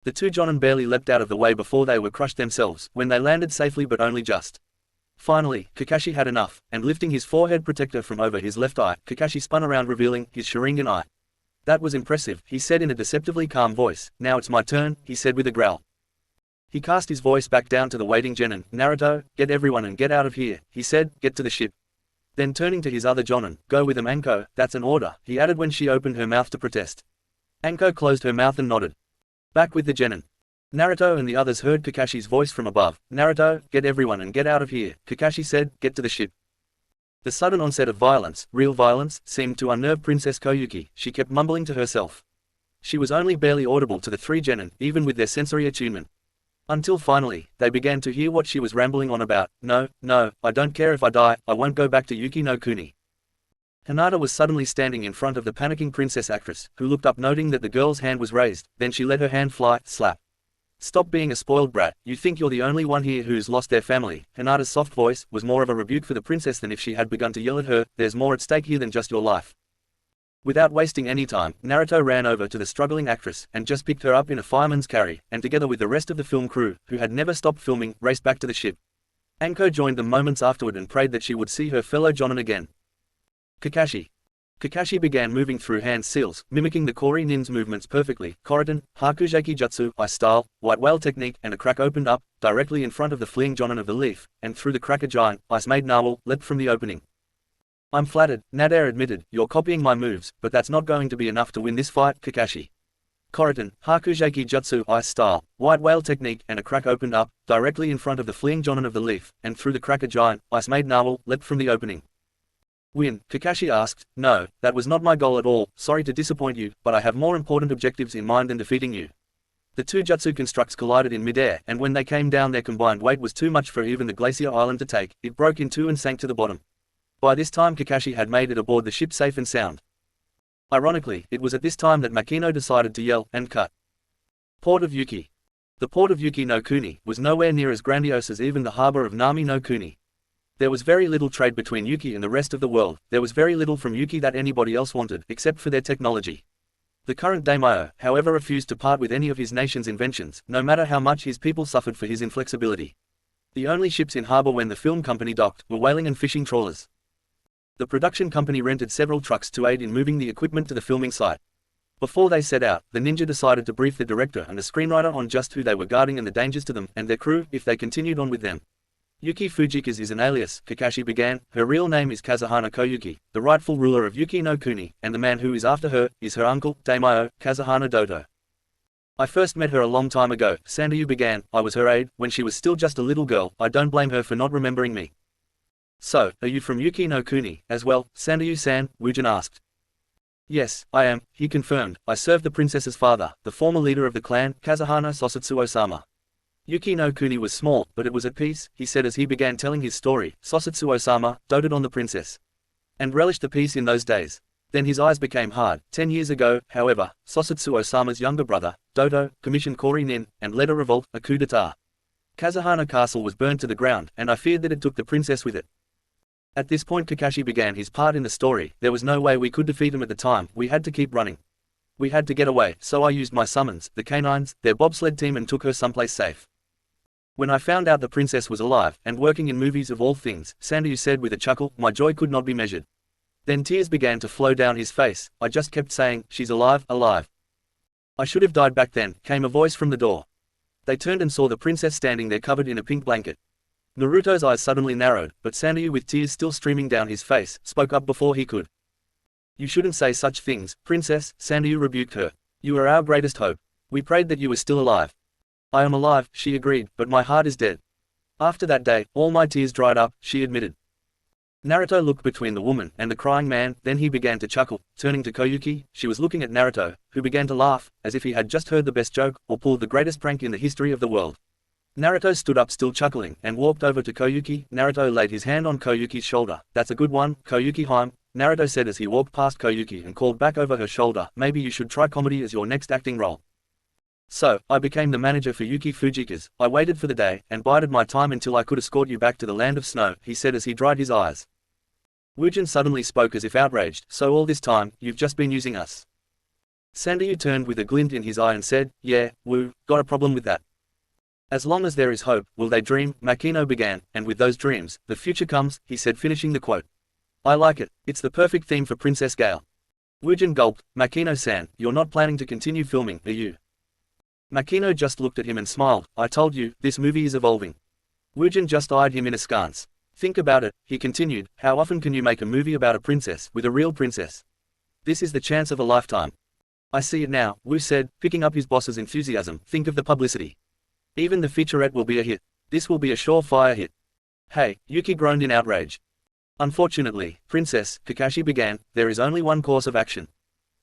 The two Jonin barely leapt out of the way before they were crushed themselves, when they landed safely but only just. Finally, Kakashi had enough, and lifting his forehead protector from over his left eye, Kakashi spun around revealing his Sharingan eye. "That was impressive," he said in a deceptively calm voice. "Now it's my turn," he said with a growl. He cast his voice back down to the waiting Genin. "Naruto, get everyone and get out of here," he said, "get to the ship." Then turning to his other Jonin, "Go with them Anko, that's an order," he added when she opened her mouth to protest. Anko closed her mouth and nodded. Back with the Genin. Naruto and the others heard Kakashi's voice from above. "Naruto, get everyone and get out of here," Kakashi said, "get to the ship." The sudden onset of violence, real violence, seemed to unnerve Princess Koyuki. She kept mumbling to herself. She was only barely audible to the three Genin, even with their sensory attunement. Until finally, they began to hear what she was rambling on about. "No, no, I don't care if I die, I won't go back to Yuki no Kuni." Hinata was suddenly standing in front of the panicking princess actress, who looked up noting that the girl's hand was raised, then she let her hand fly, slap. "Stop being a spoiled brat, you think you're the only one here who's lost their family." Hinata's soft voice was more of a rebuke for the princess than if she had begun to yell at her. "There's more at stake here than just your life." Without wasting any time, Naruto ran over to the struggling actress, and just picked her up in a fireman's carry, and together with the rest of the film crew, who had never stopped filming, raced back to the ship. Anko joined them moments afterward and prayed that she would see her fellow Jonin again. Kakashi. Kakashi began moving through hand seals, mimicking the Kori Nin's movements perfectly. Korotan, Hakujaki Jutsu, ice style, white whale technique, and a crack opened up, directly in front of the fleeing Jonin of the leaf, and through the crack a giant, ice-made narwhal, leapt from the opening. "I'm flattered," Nader admitted, "you're copying my moves, but that's not going to be enough to win this fight, Kakashi." Korotan, Hakujaki Jutsu, ice style, white whale technique, and a crack opened up, directly in front of the fleeing Jonin of the leaf, and through the crack a giant, ice-made narwhal, leapt from the opening. "Win?" Kakashi asked. "No, that was not my goal at all, sorry to disappoint you, but I have more important objectives in mind than defeating you." The two jutsu constructs collided in midair, and when they came down their combined weight was too much for even the glacier island to take. It broke in two and sank to the bottom. By this time Kakashi had made it aboard the ship safe and sound. Ironically, it was at this time that Makino decided to yell, and cut. Port of Yuki. The port of Yuki no Kuni was nowhere near as grandiose as even the harbor of Nami no Kuni. There was very little trade between Yuki and the rest of the world. There was very little from Yuki that anybody else wanted, except for their technology. The current daimyo, however, refused to part with any of his nation's inventions, no matter how much his people suffered for his inflexibility. The only ships in harbor when the film company docked were whaling and fishing trawlers. The production company rented several trucks to aid in moving the equipment to the filming site. Before they set out, the ninja decided to brief the director and the screenwriter on just who they were guarding and the dangers to them and their crew if they continued on with them. Yuki Fujikaze is an alias, Kakashi began. Her real name is Kazuhana Koyuki, the rightful ruler of Yuki no Kuni, and the man who is after her is her uncle, Daimyo, Kazuhana Doto. "I first met her a long time ago," Sandayu began. "I was her aide, when she was still just a little girl. I don't blame her for not remembering me." "So, are you from Yuki no Kuni, as well, Sandayu-san?" Wujin asked. "Yes, I am," he confirmed. "I served the princess's father, the former leader of the clan, Kazuhana Sosatsu Osama." Yuki no Kuni was small, but it was at peace, he said as he began telling his story. Sosatsu Osama doted on the princess and relished the peace in those days. Then his eyes became hard. 10 years ago, however, Sosatsu Osama's younger brother, Doto, commissioned Kori Nin, and led a revolt, a coup d'etat. Kazuhana Castle was burned to the ground, and I feared that it took the princess with it. At this point Kakashi began his part in the story. There was no way we could defeat him at the time, we had to keep running. We had to get away, so I used my summons, the canines, their bobsled team and took her someplace safe. When I found out the princess was alive, and working in movies of all things, Sandayu said with a chuckle, my joy could not be measured. Then tears began to flow down his face. I just kept saying, she's alive, alive. I should have died back then, came a voice from the door. They turned and saw the princess standing there covered in a pink blanket. Naruto's eyes suddenly narrowed, but Sandayu, with tears still streaming down his face, spoke up before he could. You shouldn't say such things, princess, Sandayu rebuked her. You are our greatest hope. We prayed that you were still alive. I am alive, she agreed, but my heart is dead. After that day, all my tears dried up, she admitted. Naruto looked between the woman and the crying man, then he began to chuckle. Turning to Koyuki, she was looking at Naruto, who began to laugh, as if he had just heard the best joke, or pulled the greatest prank in the history of the world. Naruto stood up still chuckling, and walked over to Koyuki. Naruto laid his hand on Koyuki's shoulder. That's a good one, Koyuki Haim, Naruto said as he walked past Koyuki and called back over her shoulder, maybe you should try comedy as your next acting role. So, I became the manager for Yuki Fujika's. I waited for the day, and bided my time until I could escort you back to the land of snow, he said as he dried his eyes. Wujin suddenly spoke as if outraged, so all this time, you've just been using us. Sandayu turned with a glint in his eye and said, yeah, Wu, got a problem with that. As long as there is hope, will they dream, Makino began, and with those dreams, the future comes, he said finishing the quote. I like it, it's the perfect theme for Princess Gale. Wujin gulped, Makino-san, you're not planning to continue filming, are you? Makino just looked at him and smiled, I told you, this movie is evolving. Wujin just eyed him in askance. Think about it, he continued, how often can you make a movie about a princess, with a real princess? This is the chance of a lifetime. I see it now, Wu said, picking up his boss's enthusiasm, think of the publicity. Even the featurette will be a hit. This will be a surefire hit. Hey, Yuki groaned in outrage. Unfortunately, Princess, Kakashi began, there is only one course of action.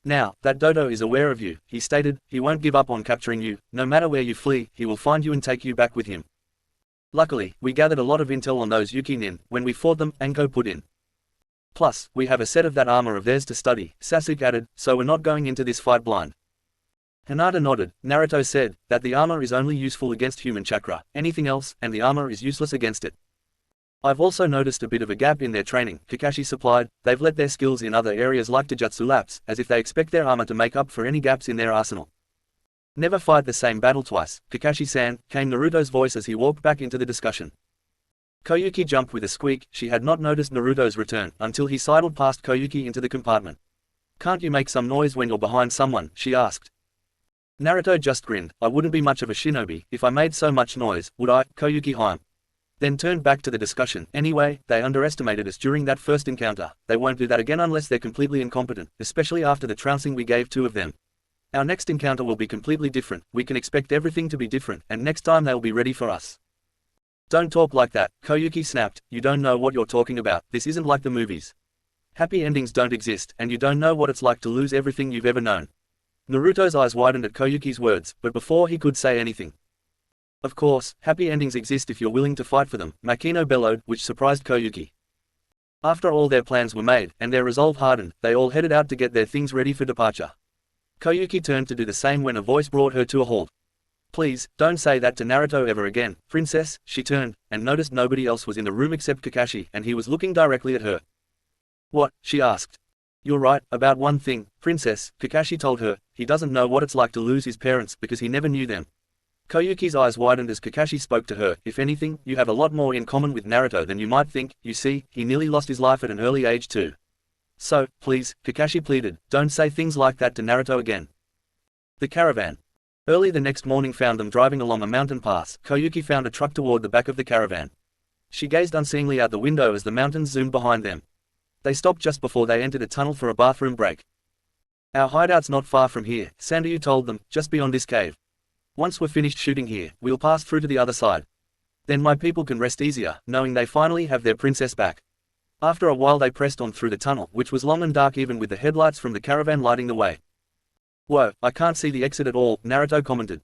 Now, that Dodo is aware of you, he stated, he won't give up on capturing you, no matter where you flee, he will find you and take you back with him. Luckily, we gathered a lot of intel on those Yuki nin, when we fought them, Anko put in. Plus, we have a set of that armor of theirs to study, Sasuke added, so we're not going into this fight blind. Hinata nodded. Naruto said, that the armor is only useful against human chakra, anything else, and the armor is useless against it. I've also noticed a bit of a gap in their training, Kakashi supplied, they've let their skills in other areas like Taijutsu lapse, as if they expect their armor to make up for any gaps in their arsenal. Never fight the same battle twice, Kakashi-san, came Naruto's voice as he walked back into the discussion. Koyuki jumped with a squeak, she had not noticed Naruto's return, until he sidled past Koyuki into the compartment. Can't you make some noise when you're behind someone, she asked. Naruto just grinned, I wouldn't be much of a shinobi, if I made so much noise, would I, Koyuki Haim. Then turned back to the discussion, anyway, they underestimated us during that first encounter, they won't do that again unless they're completely incompetent, especially after the trouncing we gave two of them. Our next encounter will be completely different, we can expect everything to be different, and next time they'll be ready for us. Don't talk like that, Koyuki snapped, you don't know what you're talking about, this isn't like the movies. Happy endings don't exist, and you don't know what it's like to lose everything you've ever known. Naruto's eyes widened at Koyuki's words, but before he could say anything. Of course, happy endings exist if you're willing to fight for them, Makino bellowed, which surprised Koyuki. After all their plans were made, and their resolve hardened, they all headed out to get their things ready for departure. Koyuki turned to do the same when a voice brought her to a halt. Please, don't say that to Naruto ever again, princess, she turned, and noticed nobody else was in the room except Kakashi, and he was looking directly at her. What, she asked. You're right, about one thing, princess, Kakashi told her, he doesn't know what it's like to lose his parents because he never knew them. Koyuki's eyes widened as Kakashi spoke to her, if anything, you have a lot more in common with Naruto than you might think, you see, he nearly lost his life at an early age too. So, please, Kakashi pleaded, don't say things like that to Naruto again. The caravan. Early the next morning found them driving along a mountain pass. Koyuki found a truck toward the back of the caravan. She gazed unseeingly out the window as the mountains zoomed behind them. They stopped just before they entered a tunnel for a bathroom break. Our hideout's not far from here, Sandayu told them, just beyond this cave. Once we're finished shooting here, we'll pass through to the other side. Then my people can rest easier, knowing they finally have their princess back. After a while they pressed on through the tunnel, which was long and dark even with the headlights from the caravan lighting the way. Whoa, I can't see the exit at all, Naruto commented.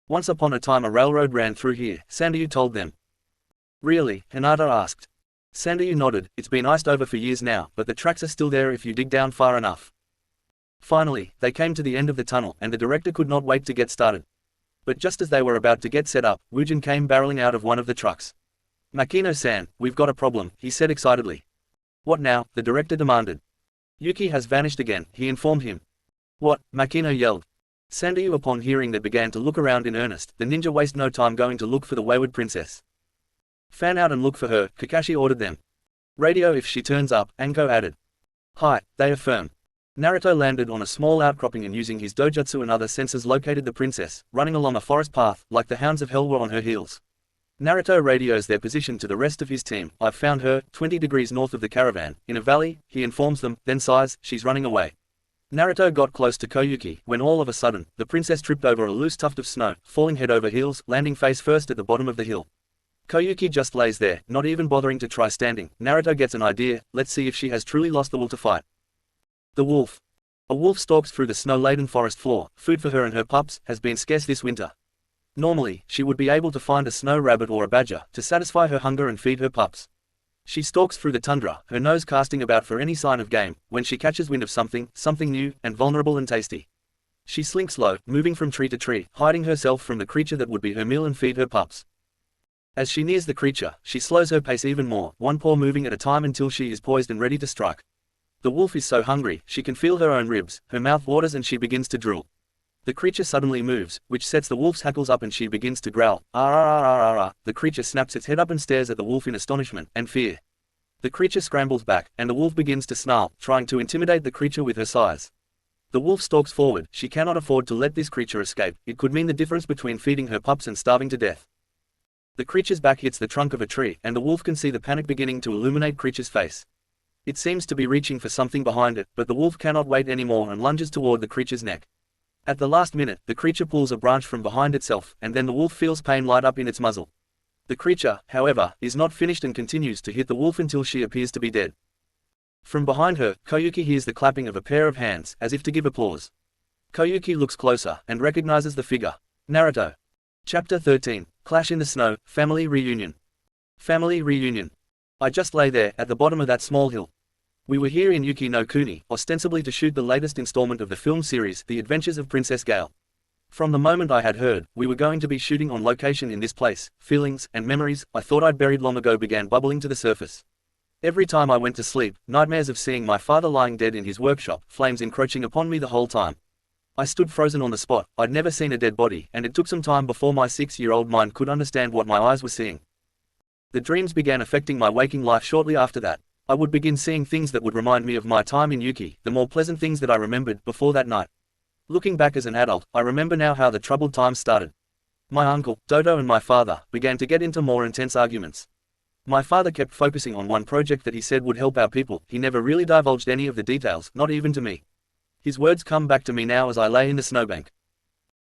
Once upon a time a railroad ran through here, Sandayu told them. Really, Hinata asked. Sandayu nodded, it's been iced over for years now, but the tracks are still there if you dig down far enough. Finally, they came to the end of the tunnel, and the director could not wait to get started. But just as they were about to get set up, Wujin came barreling out of one of the trucks. Makino-san, we've got a problem, he said excitedly. What now? The director demanded. Yuki has vanished again, he informed him. What? Makino yelled. Sandayu upon hearing that began to look around in earnest. The ninja waste no time going to look for the wayward princess. Fan out and look for her, Kakashi ordered them. Radio if she turns up, Anko added. Hi, they affirm. Naruto landed on a small outcropping and using his dojutsu and other senses located the princess, running along a forest path, like the hounds of hell were on her heels. Naruto radios their position to the rest of his team. I've found her, 20 degrees north of the caravan, in a valley, he informs them, then sighs, she's running away. Naruto got close to Koyuki, when all of a sudden, the princess tripped over a loose tuft of snow, falling head over heels, landing face first at the bottom of the hill. Koyuki just lays there, not even bothering to try standing. Naruto gets an idea, let's see if she has truly lost the will to fight. The wolf. A wolf stalks through the snow-laden forest floor. Food for her and her pups has been scarce this winter. Normally, she would be able to find a snow rabbit or a badger to satisfy her hunger and feed her pups. She stalks through the tundra, her nose casting about for any sign of game. When she catches wind of something new, and vulnerable and tasty, she slinks low, moving from tree to tree, hiding herself from the creature that would be her meal and feed her pups. As she nears the creature, she slows her pace even more, one paw moving at a time until she is poised and ready to strike. The wolf is so hungry, she can feel her own ribs, her mouth waters and she begins to drool. The creature suddenly moves, which sets the wolf's hackles up and she begins to growl. Ah. The creature snaps its head up and stares at the wolf in astonishment and fear. The creature scrambles back, and the wolf begins to snarl, trying to intimidate the creature with her size. The wolf stalks forward. She cannot afford to let this creature escape. It could mean the difference between feeding her pups and starving to death. The creature's back hits the trunk of a tree, and the wolf can see the panic beginning to illuminate creature's face. It seems to be reaching for something behind it, but the wolf cannot wait anymore and lunges toward the creature's neck. At the last minute, the creature pulls a branch from behind itself, and then the wolf feels pain light up in its muzzle. The creature, however, is not finished and continues to hit the wolf until she appears to be dead. From behind her, Koyuki hears the clapping of a pair of hands, as if to give applause. Koyuki looks closer, and recognizes the figure. Naruto. Chapter 13, Clash in the Snow, Family Reunion. Family Reunion. I just lay there, at the bottom of that small hill. We were here in Yuki no Kuni, ostensibly to shoot the latest installment of the film series, The Adventures of Princess Gale. From the moment I had heard, we were going to be shooting on location in this place, feelings, and memories I thought I'd buried long ago began bubbling to the surface. Every time I went to sleep, nightmares of seeing my father lying dead in his workshop, flames encroaching upon me the whole time. I stood frozen on the spot. I'd never seen a dead body, and it took some time before my 6-year-old mind could understand what my eyes were seeing. The dreams began affecting my waking life shortly after that. I would begin seeing things that would remind me of my time in Yuki, the more pleasant things that I remembered before that night. Looking back as an adult, I remember now how the troubled times started. My uncle, Dodo, and my father began to get into more intense arguments. My father kept focusing on one project that he said would help our people. He never really divulged any of the details, not even to me. His words come back to me now as I lay in the snowbank.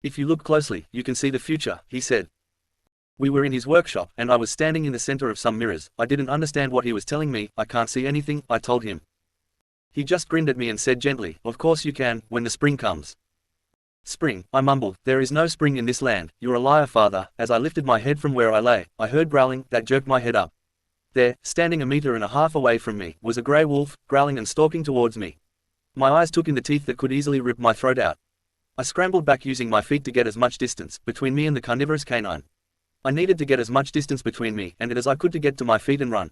If you look closely, you can see the future, he said. We were in his workshop, and I was standing in the center of some mirrors. I didn't understand what he was telling me. I can't see anything, I told him. He just grinned at me and said gently, of course you can, when the spring comes. Spring, I mumbled. There is no spring in this land. You're a liar, father. As I lifted my head from where I lay, I heard growling that jerked my head up. There, standing 1.5 meters away from me, was a grey wolf, growling and stalking towards me. My eyes took in the teeth that could easily rip my throat out. I scrambled back using my feet to get as much distance between me and the carnivorous canine. I needed to get as much distance between me and it as I could to get to my feet and run.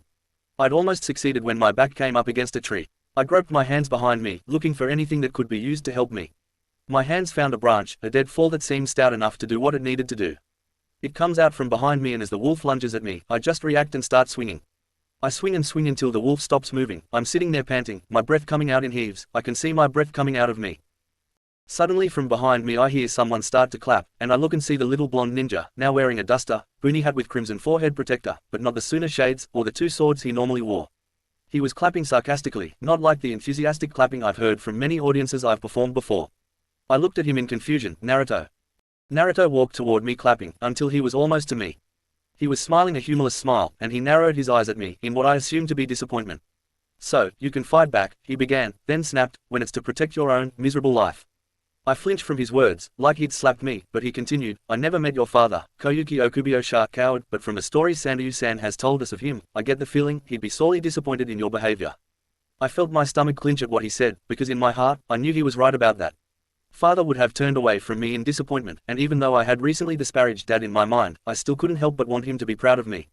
I'd almost succeeded when my back came up against a tree. I groped my hands behind me, looking for anything that could be used to help me. My hands found a branch, a dead fall that seemed stout enough to do what it needed to do. It comes out from behind me, and as the wolf lunges at me, I just react and start swinging. I swing and swing until the wolf stops moving. I'm sitting there panting, my breath coming out in heaves. I can see my breath coming out of me. Suddenly from behind me I hear someone start to clap, and I look and see the little blonde ninja, now wearing a duster, boonie hat with crimson forehead protector, but not the Suna shades, or the 2 swords he normally wore. He was clapping sarcastically, not like the enthusiastic clapping I've heard from many audiences I've performed before. I looked at him in confusion. Naruto. Naruto walked toward me clapping, until he was almost to me. He was smiling a humorless smile, and he narrowed his eyes at me, in what I assumed to be disappointment. So, you can fight back, he began, then snapped, when it's to protect your own, miserable life. I flinched from his words, like he'd slapped me, but he continued, I never met your father, Koyuki Okubyo-sha, coward, but from the stories Sandayu-san has told us of him, I get the feeling he'd be sorely disappointed in your behavior. I felt my stomach clench at what he said, because in my heart, I knew he was right about that. Father would have turned away from me in disappointment, and even though I had recently disparaged Dad in my mind, I still couldn't help but want him to be proud of me.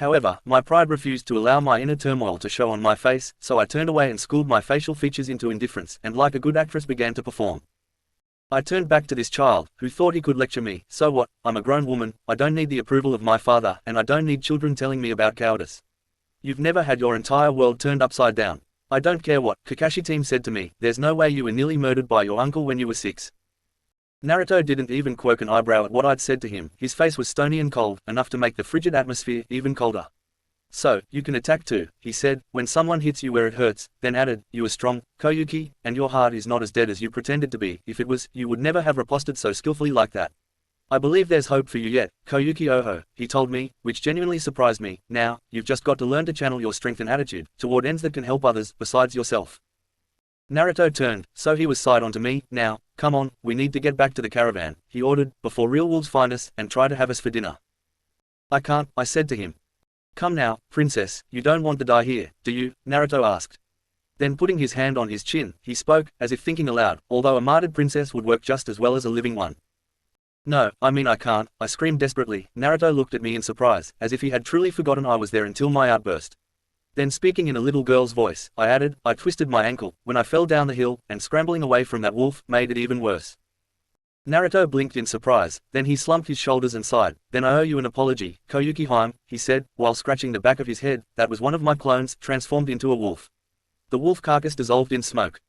However, my pride refused to allow my inner turmoil to show on my face, so I turned away and schooled my facial features into indifference and like a good actress began to perform. I turned back to this child, who thought he could lecture me. So what, I'm a grown woman, I don't need the approval of my father, and I don't need children telling me about cowardice. You've never had your entire world turned upside down. I don't care what Kakashi team said to me, there's no way you were nearly murdered by your uncle when you were 6. Naruto didn't even quirk an eyebrow at what I'd said to him, his face was stony and cold, enough to make the frigid atmosphere even colder. So, you can attack too, he said, when someone hits you where it hurts, then added, you are strong, Koyuki, and your heart is not as dead as you pretended to be. If it was, you would never have riposted so skillfully like that. I believe there's hope for you yet, Koyuki Oho, he told me, which genuinely surprised me. Now, you've just got to learn to channel your strength and attitude toward ends that can help others, besides yourself. Naruto turned, so he was side onto me. Now, come on, we need to get back to the caravan, he ordered, before real wolves find us and try to have us for dinner. I can't, I said to him. Come now, princess, you don't want to die here, do you? Naruto asked. Then putting his hand on his chin, he spoke, as if thinking aloud, although a martyred princess would work just as well as a living one. No, I mean I can't, I screamed desperately. Naruto looked at me in surprise, as if he had truly forgotten I was there until my outburst. Then speaking in a little girl's voice, I added, I twisted my ankle, when I fell down the hill, and scrambling away from that wolf, made it even worse. Naruto blinked in surprise, then he slumped his shoulders and sighed. Then I owe you an apology, Koyuki Haim, he said, while scratching the back of his head. That was one of my clones, transformed into a wolf. The wolf carcass dissolved in smoke.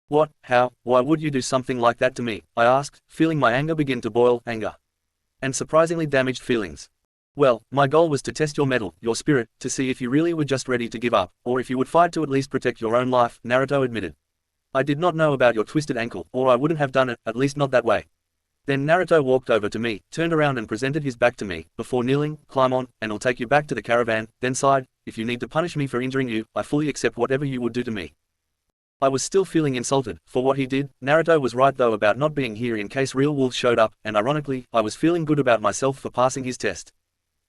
What, how, why would you do something like that to me? I asked, feeling my anger begin to boil, anger. And surprisingly damaged feelings. Well, my goal was to test your mettle, your spirit, to see if you really were just ready to give up, or if you would fight to at least protect your own life, Naruto admitted. I did not know about your twisted ankle, or I wouldn't have done it, at least not that way. Then Naruto walked over to me, turned around and presented his back to me, before kneeling, climb on, and I'll take you back to the caravan, then sighed, if you need to punish me for injuring you, I fully accept whatever you would do to me. I was still feeling insulted, for what he did. Naruto was right though about not being here in case real wolves showed up, and ironically, I was feeling good about myself for passing his test.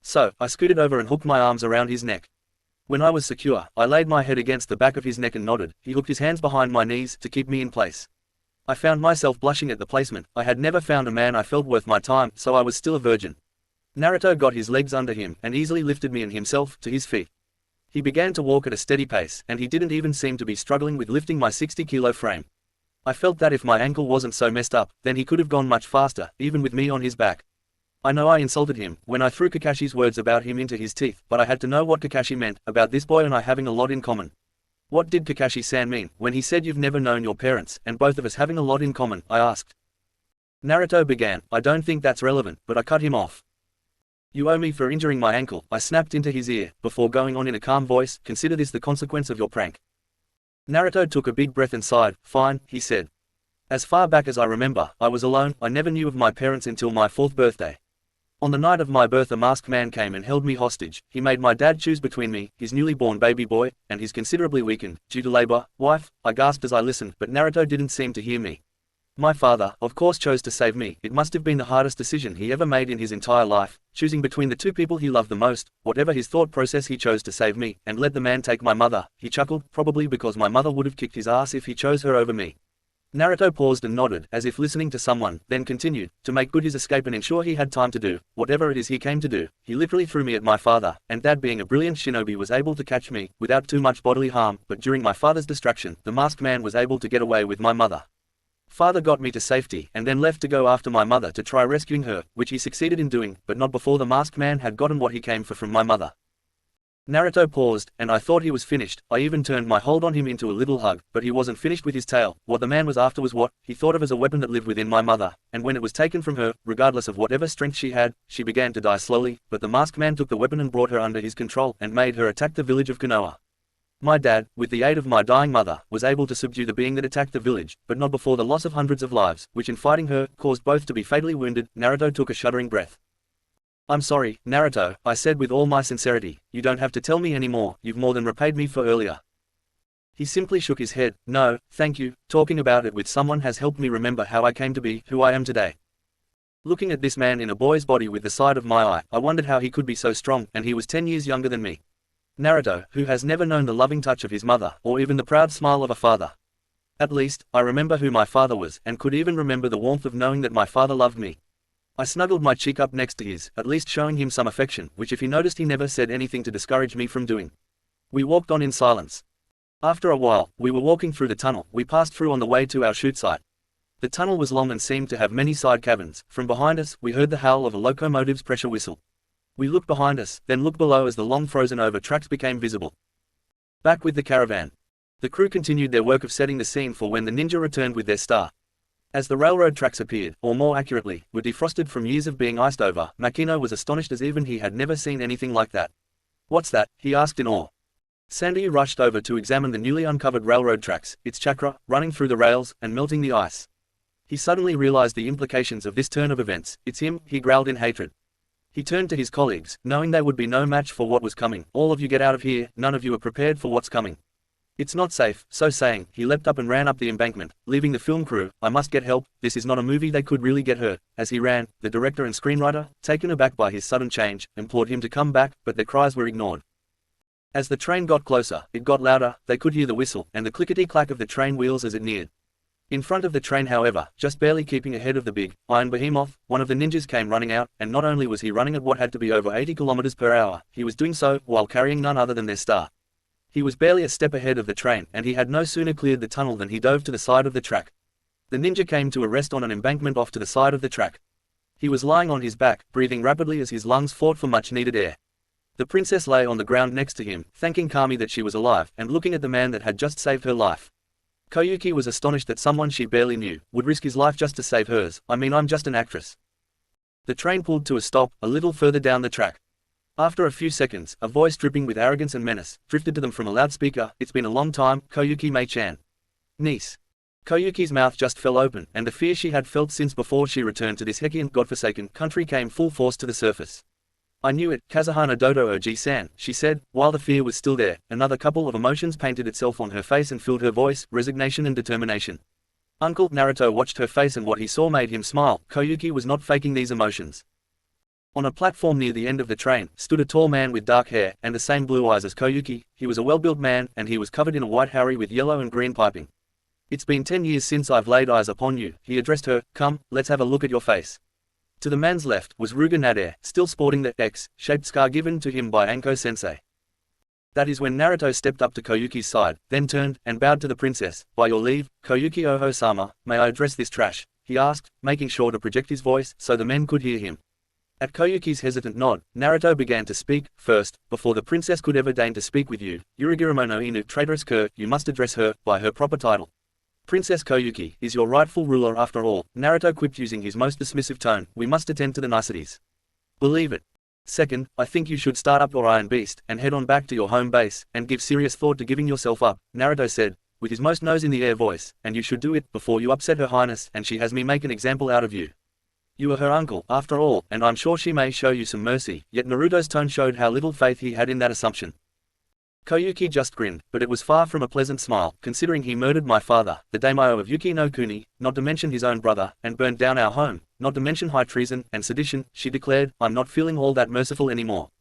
So, I scooted over and hooked my arms around his neck. When I was secure, I laid my head against the back of his neck and nodded. He hooked his hands behind my knees to keep me in place. I found myself blushing at the placement. I had never found a man I felt worth my time, so I was still a virgin. Naruto got his legs under him and easily lifted me and himself to his feet. He began to walk at a steady pace, and he didn't even seem to be struggling with lifting my 60-kilo frame. I felt that if my ankle wasn't so messed up, then he could have gone much faster, even with me on his back. I know I insulted him when I threw Kakashi's words about him into his teeth, but I had to know what Kakashi meant about this boy and I having a lot in common. What did Kakashi-san mean when he said you've never known your parents, and both of us having a lot in common? I asked. Naruto began. I don't think that's relevant, but I cut him off. You owe me for injuring my ankle, I snapped into his ear, before going on in a calm voice, consider this the consequence of your prank. Naruto took a big breath and sighed. Fine, he said. As far back as I remember, I was alone. I never knew of my parents until my 4th birthday. On the night of my birth a masked man came and held me hostage. He made my dad choose between me, his newly born baby boy, and his considerably weakened, due to labor, wife. I gasped as I listened, but Naruto didn't seem to hear me. My father, of course, chose to save me. It must have been the hardest decision he ever made in his entire life, choosing between the two people he loved the most. Whatever his thought process, he chose to save me, and let the man take my mother. He chuckled, probably because my mother would have kicked his ass if he chose her over me. Naruto paused and nodded, as if listening to someone, then continued, to make good his escape and ensure he had time to do whatever it is he came to do. He literally threw me at my father, and Dad, being a brilliant shinobi, was able to catch me, without too much bodily harm, but during my father's distraction, the masked man was able to get away with my mother. Father got me to safety, and then left to go after my mother to try rescuing her, which he succeeded in doing, but not before the masked man had gotten what he came for from my mother. Naruto paused, and I thought he was finished. I even turned my hold on him into a little hug, but he wasn't finished with his tale. What the man was after was what he thought of as a weapon that lived within my mother, and when it was taken from her, regardless of whatever strength she had, she began to die slowly, but the masked man took the weapon and brought her under his control, and made her attack the village of Konoha. My dad, with the aid of my dying mother, was able to subdue the being that attacked the village, but not before the loss of hundreds of lives, which in fighting her, caused both to be fatally wounded. Naruto took a shuddering breath. I'm sorry, Naruto, I said with all my sincerity. You don't have to tell me anymore, you've more than repaid me for earlier. He simply shook his head. No, thank you, talking about it with someone has helped me remember how I came to be who I am today. Looking at this man in a boy's body with the side of my eye, I wondered how he could be so strong, and he was 10 years younger than me. Naruto, who has never known the loving touch of his mother, or even the proud smile of a father. At least, I remember who my father was, and could even remember the warmth of knowing that my father loved me. I snuggled my cheek up next to his, at least showing him some affection, which if he noticed he never said anything to discourage me from doing. We walked on in silence. After a while, we were walking through the tunnel we passed through on the way to our shoot site. The tunnel was long and seemed to have many side caverns. From behind us, we heard the howl of a locomotive's pressure whistle. We looked behind us, then looked below as the long frozen-over tracks became visible. Back with the caravan. The crew continued their work of setting the scene for when the ninja returned with their star. As the railroad tracks appeared, or more accurately, were defrosted from years of being iced over, Makino was astonished as even he had never seen anything like that. "What's that?" he asked in awe. Sandy rushed over to examine the newly uncovered railroad tracks, its chakra, running through the rails, and melting the ice. He suddenly realized the implications of this turn of events. "It's him," he growled in hatred. He turned to his colleagues, knowing they would be no match for what was coming. "All of you get out of here, none of you are prepared for what's coming. It's not safe." So saying, he leapt up and ran up the embankment, leaving the film crew. "I must get help, this is not a movie, they could really get hurt." As he ran, the director and screenwriter, taken aback by his sudden change, implored him to come back, but their cries were ignored. As the train got closer, it got louder. They could hear the whistle, and the clickety-clack of the train wheels as it neared. In front of the train, however, just barely keeping ahead of the big, iron behemoth, one of the ninjas came running out, and not only was he running at what had to be over 80 kilometers per hour, he was doing so, while carrying none other than their star. He was barely a step ahead of the train, and he had no sooner cleared the tunnel than he dove to the side of the track. The ninja came to a rest on an embankment off to the side of the track. He was lying on his back, breathing rapidly as his lungs fought for much-needed air. The princess lay on the ground next to him, thanking Kami that she was alive, and looking at the man that had just saved her life. Koyuki was astonished that someone she barely knew would risk his life just to save hers. "I mean, I'm just an actress." The train pulled to a stop, a little further down the track. After a few seconds, a voice dripping with arrogance and menace drifted to them from a loudspeaker. "It's been a long time, Koyuki Mei-chan." Niece. Koyuki's mouth just fell open, and the fear she had felt since before she returned to this Hekian godforsaken country came full force to the surface. "I knew it, Kazuhana Dodo Oji-san," she said, while the fear was still there. Another couple of emotions painted itself on her face and filled her voice, resignation and determination. Uncle Naruto watched her face, and what he saw made him smile. Koyuki was not faking these emotions. On a platform near the end of the train, stood a tall man with dark hair, and the same blue eyes as Koyuki. He was a well-built man, and he was covered in a white hari with yellow and green piping. "It's been 10 years since I've laid eyes upon you," he addressed her. "Come, let's have a look at your face." To the man's left was Ruga Nader, still sporting the X-shaped scar given to him by Anko-sensei. That is when Naruto stepped up to Koyuki's side, then turned, and bowed to the princess. "By your leave, Koyuki Oho-sama, may I address this trash?" he asked, making sure to project his voice, so the men could hear him. At Koyuki's hesitant nod, Naruto began to speak. "First, before the princess could ever deign to speak with you, Yurigiramo no Inu, traitorous cur, you must address her by her proper title. Princess Koyuki is your rightful ruler after all," Naruto quipped using his most dismissive tone. "We must attend to the niceties. Believe it. Second, I think you should start up your Iron Beast, and head on back to your home base, and give serious thought to giving yourself up," Naruto said, with his most nose-in-the-air voice, "and you should do it before you upset her highness, and she has me make an example out of you. You are her uncle, after all, and I'm sure she may show you some mercy." Yet Naruto's tone showed how little faith he had in that assumption. Koyuki just grinned, but it was far from a pleasant smile, considering he murdered my father, the daimyo of Yuki no Kuni, not to mention his own brother, and burned down our home, not to mention high treason and sedition, she declared. "I'm not feeling all that merciful anymore."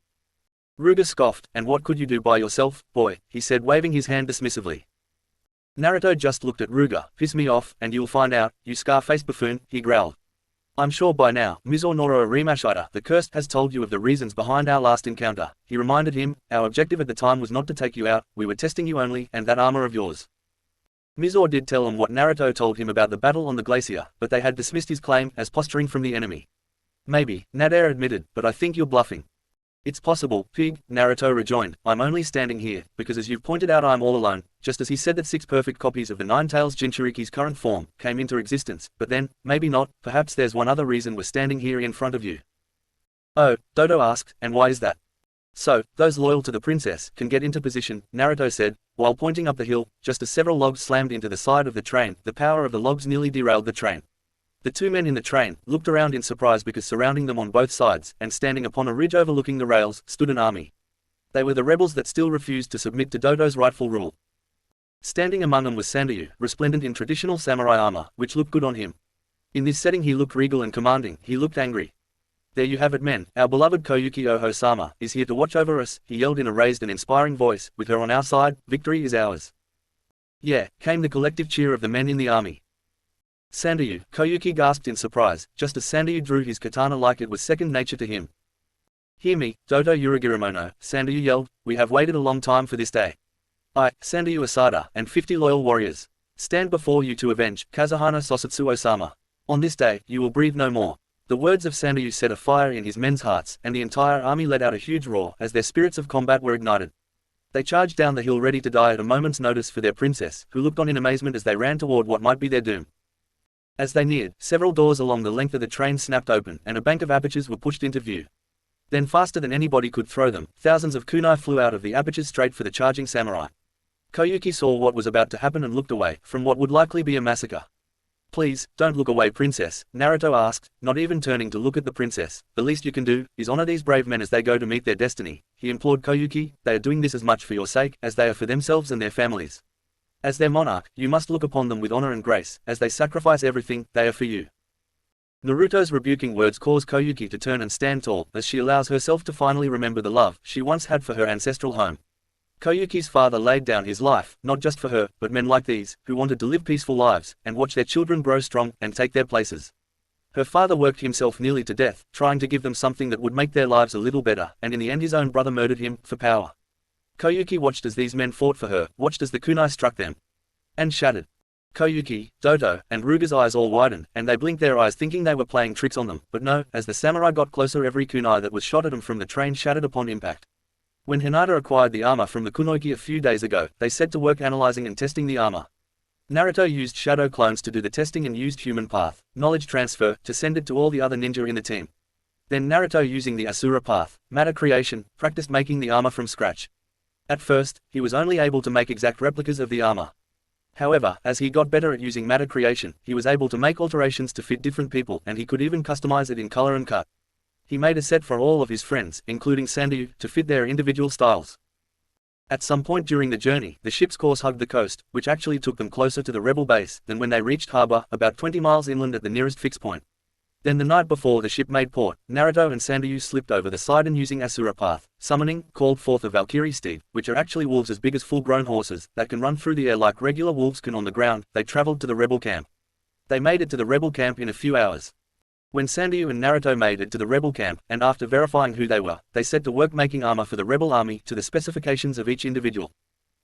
Ruga scoffed. "And what could you do by yourself, boy?" he said, waving his hand dismissively. Naruto just looked at Ruga. "Piss me off, and you'll find out, you scar-faced buffoon," he growled. "I'm sure by now, Mizunoro Arimashita, the cursed, has told you of the reasons behind our last encounter," he reminded him. "Our objective at the time was not to take you out, we were testing you only, and that armor of yours." Mizor did tell him what Naruto told him about the battle on the glacier, but they had dismissed his claim as posturing from the enemy. "Maybe," Nader admitted, "but I think you're bluffing." "It's possible, pig," Naruto rejoined. "I'm only standing here, because as you've pointed out I'm all alone," just as he said that 6 perfect copies of the Nine-Tails Jinchuriki's current form came into existence. "But then, maybe not, perhaps there's one other reason we're standing here in front of you." "Oh," Dodo asked, "and why is that?" "So, those loyal to the princess can get into position," Naruto said, while pointing up the hill. Just as several logs slammed into the side of the train, the power of the logs nearly derailed the train. The two men in the train looked around in surprise, because surrounding them on both sides, and standing upon a ridge overlooking the rails, stood an army. They were the rebels that still refused to submit to Dodo's rightful rule. Standing among them was Sandayu, resplendent in traditional samurai armor, which looked good on him. In this setting he looked regal and commanding. He looked angry. "There you have it, men. Our beloved Koyuki Oho-sama is here to watch over us," he yelled in a raised and inspiring voice. "With her on our side, victory is ours." "Yeah," came the collective cheer of the men in the army. Sandayu, Koyuki gasped in surprise, just as Sandayu drew his katana like it was second nature to him. Hear me, Doto Yurigiramono, Sandayu yelled, we have waited a long time for this day. I, Sandayu Asada, and 50 loyal warriors, stand before you to avenge Kazuhana Sosatsu Osama. On this day, you will breathe no more. The words of Sandayu set a fire in his men's hearts, and the entire army let out a huge roar as their spirits of combat were ignited. They charged down the hill ready to die at a moment's notice for their princess, who looked on in amazement as they ran toward what might be their doom. As they neared, several doors along the length of the train snapped open, and a bank of apertures were pushed into view. Then, faster than anybody could throw them, thousands of kunai flew out of the apertures straight for the charging samurai. Koyuki saw what was about to happen and looked away from what would likely be a massacre. Please, don't look away, princess, Naruto asked, not even turning to look at the princess. The least you can do is honor these brave men as they go to meet their destiny, he implored Koyuki. They are doing this as much for your sake as they are for themselves and their families. As their monarch, you must look upon them with honor and grace, as they sacrifice everything, they are for you. Naruto's rebuking words caused Koyuki to turn and stand tall, as she allows herself to finally remember the love she once had for her ancestral home. Koyuki's father laid down his life, not just for her, but men like these, who wanted to live peaceful lives, and watch their children grow strong, and take their places. Her father worked himself nearly to death, trying to give them something that would make their lives a little better, and in the end his own brother murdered him, for power. Koyuki watched as these men fought for her, watched as the kunai struck them, and shattered. Koyuki, Doto, and Ruga's eyes all widened, and they blinked their eyes thinking they were playing tricks on them, but no, as the samurai got closer every kunai that was shot at them from the train shattered upon impact. When Hinata acquired the armor from the kunoichi a few days ago, they set to work analyzing and testing the armor. Naruto used shadow clones to do the testing and used human path, knowledge transfer, to send it to all the other ninja in the team. Then Naruto, using the Asura path, matter creation, practiced making the armor from scratch. At first, he was only able to make exact replicas of the armor. However, as he got better at using matter creation, he was able to make alterations to fit different people, and he could even customize it in color and cut. He made a set for all of his friends, including Sandayu, to fit their individual styles. At some point during the journey, the ship's course hugged the coast, which actually took them closer to the rebel base than when they reached harbor, about 20 miles inland at the nearest fixed point. Then the night before the ship made port, Naruto and Sandayu slipped over the side and using Asura path, summoning, called forth a Valkyrie steed, which are actually wolves as big as full-grown horses, that can run through the air like regular wolves can on the ground. They traveled to the rebel camp. They made it to the rebel camp in a few hours. When Sandayu and Naruto made it to the rebel camp, and after verifying who they were, they set to work making armor for the rebel army to the specifications of each individual.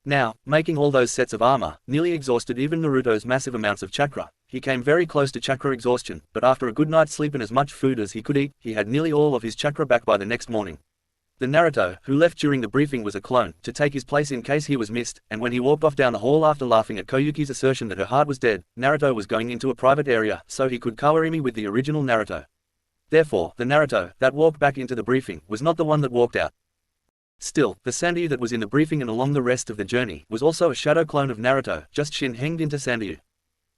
Now, making all those sets of armor nearly exhausted even Naruto's massive amounts of chakra. He came very close to chakra exhaustion, but after a good night's sleep and as much food as he could eat, he had nearly all of his chakra back by the next morning. The Naruto, who left during the briefing, was a clone, to take his place in case he was missed, and when he walked off down the hall after laughing at Koyuki's assertion that her heart was dead, Naruto was going into a private area, so he could kawarimi with the original Naruto. Therefore, the Naruto that walked back into the briefing was not the one that walked out. Still, the Sandayu that was in the briefing and along the rest of the journey was also a shadow clone of Naruto, just shin-henged into Sandayu.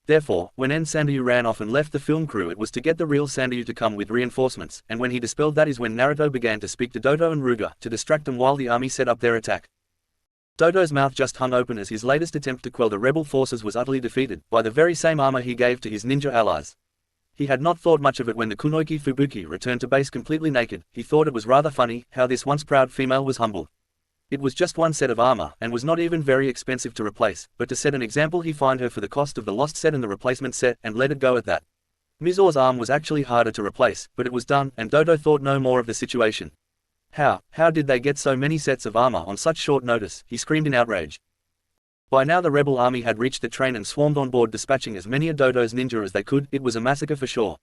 Therefore, when Sandayu ran off and left the film crew, it was to get the real Sandayu to come with reinforcements, and when he dispelled that is when Naruto began to speak to Doto and Ruga, to distract them while the army set up their attack. Doto's mouth just hung open as his latest attempt to quell the rebel forces was utterly defeated, by the very same armor he gave to his ninja allies. He had not thought much of it when the kunoichi Fubuki returned to base completely naked. He thought it was rather funny, how this once proud female was humbled. It was just one set of armor, and was not even very expensive to replace, but to set an example he fined her for the cost of the lost set and the replacement set, and let it go at that. Mizore's arm was actually harder to replace, but it was done, and Doto thought no more of the situation. How did they get so many sets of armor on such short notice? He screamed in outrage. By now the rebel army had reached the train and swarmed on board, dispatching as many of Doto's ninja as they could. It was a massacre for sure.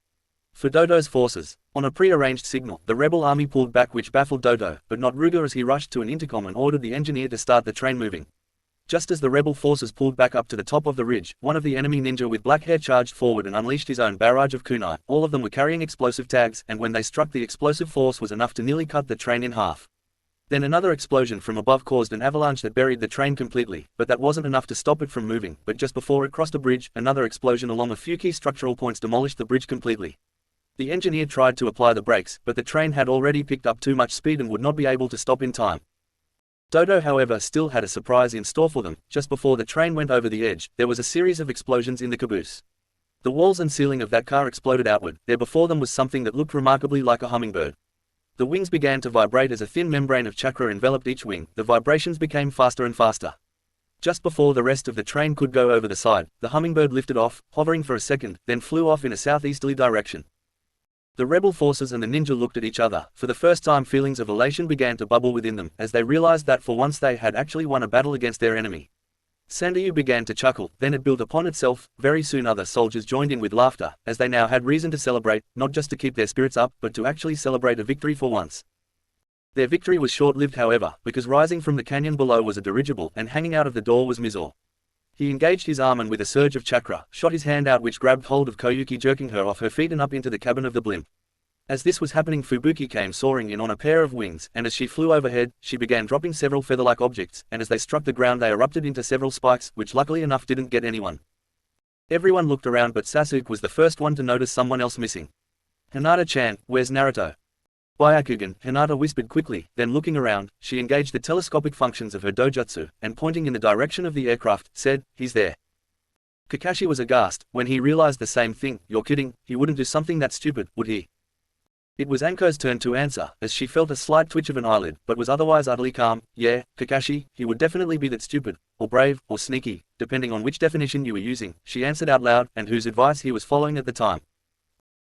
For Doto's forces, on a pre-arranged signal, the rebel army pulled back, which baffled Doto, but not Ruga, as he rushed to an intercom and ordered the engineer to start the train moving. Just as the rebel forces pulled back up to the top of the ridge, one of the enemy ninja with black hair charged forward and unleashed his own barrage of kunai. All of them were carrying explosive tags, and when they struck, the explosive force was enough to nearly cut the train in half. Then another explosion from above caused an avalanche that buried the train completely, but that wasn't enough to stop it from moving. But just before it crossed a bridge, another explosion along a few key structural points demolished the bridge completely. The engineer tried to apply the brakes, but the train had already picked up too much speed and would not be able to stop in time. Doto, however, still had a surprise in store for them. Just before the train went over the edge, there was a series of explosions in the caboose. The walls and ceiling of that car exploded outward. There before them was something that looked remarkably like a hummingbird. The wings began to vibrate as a thin membrane of chakra enveloped each wing. The vibrations became faster and faster. Just before the rest of the train could go over the side, the hummingbird lifted off, hovering for a second, then flew off in a southeasterly direction. The rebel forces and the ninja looked at each other. For the first time, feelings of elation began to bubble within them, as they realized that for once they had actually won a battle against their enemy. Sandayu began to chuckle, then it built upon itself. Very soon other soldiers joined in with laughter, as they now had reason to celebrate, not just to keep their spirits up, but to actually celebrate a victory for once. Their victory was short-lived however, because rising from the canyon below was a dirigible, and hanging out of the door was Mizo. He engaged his arm and with a surge of chakra, shot his hand out which grabbed hold of Koyuki, jerking her off her feet and up into the cabin of the blimp. As this was happening, Fubuki came soaring in on a pair of wings, and as she flew overhead, she began dropping several feather-like objects, and as they struck the ground they erupted into several spikes, which luckily enough didn't get anyone. Everyone looked around, but Sasuke was the first one to notice someone else missing. "Hinata-chan, where's Naruto?" Byakugan, Hinata whispered quickly, then looking around, she engaged the telescopic functions of her dojutsu, and pointing in the direction of the aircraft, said, "He's there." Kakashi was aghast, when he realized the same thing. "You're kidding, he wouldn't do something that stupid, would he?" It was Anko's turn to answer, as she felt a slight twitch of an eyelid, but was otherwise utterly calm. "Yeah, Kakashi, he would definitely be that stupid, or brave, or sneaky, depending on which definition you were using," she answered out loud, and whose advice he was following at the time.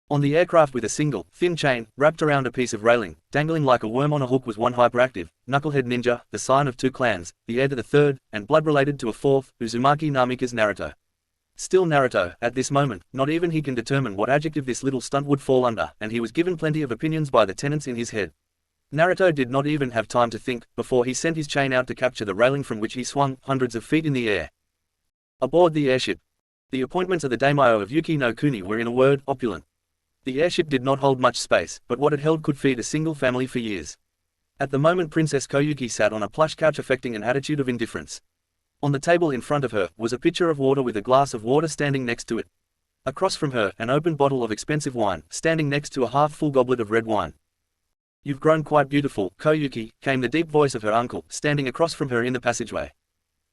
On the aircraft with a single, thin chain, wrapped around a piece of railing, dangling like a worm on a hook was one hyperactive, knucklehead ninja, the sign of 2 clans, the heir to the 3rd, and blood related to a 4th, Uzumaki Namika's Naruto. Still Naruto, at this moment, not even he can determine what adjective this little stunt would fall under, and he was given plenty of opinions by the tenants in his head. Naruto did not even have time to think, before he sent his chain out to capture the railing from which he swung, hundreds of feet in the air. Aboard the airship. The appointments of the daimyo of Yuki no Kuni were, in a word, opulent. The airship did not hold much space, but what it held could feed a single family for years. At the moment Princess Koyuki sat on a plush couch affecting an attitude of indifference. On the table in front of her was a pitcher of water with a glass of water standing next to it. Across from her, an open bottle of expensive wine, standing next to a half-full goblet of red wine. "You've grown quite beautiful, Koyuki," came the deep voice of her uncle, standing across from her in the passageway.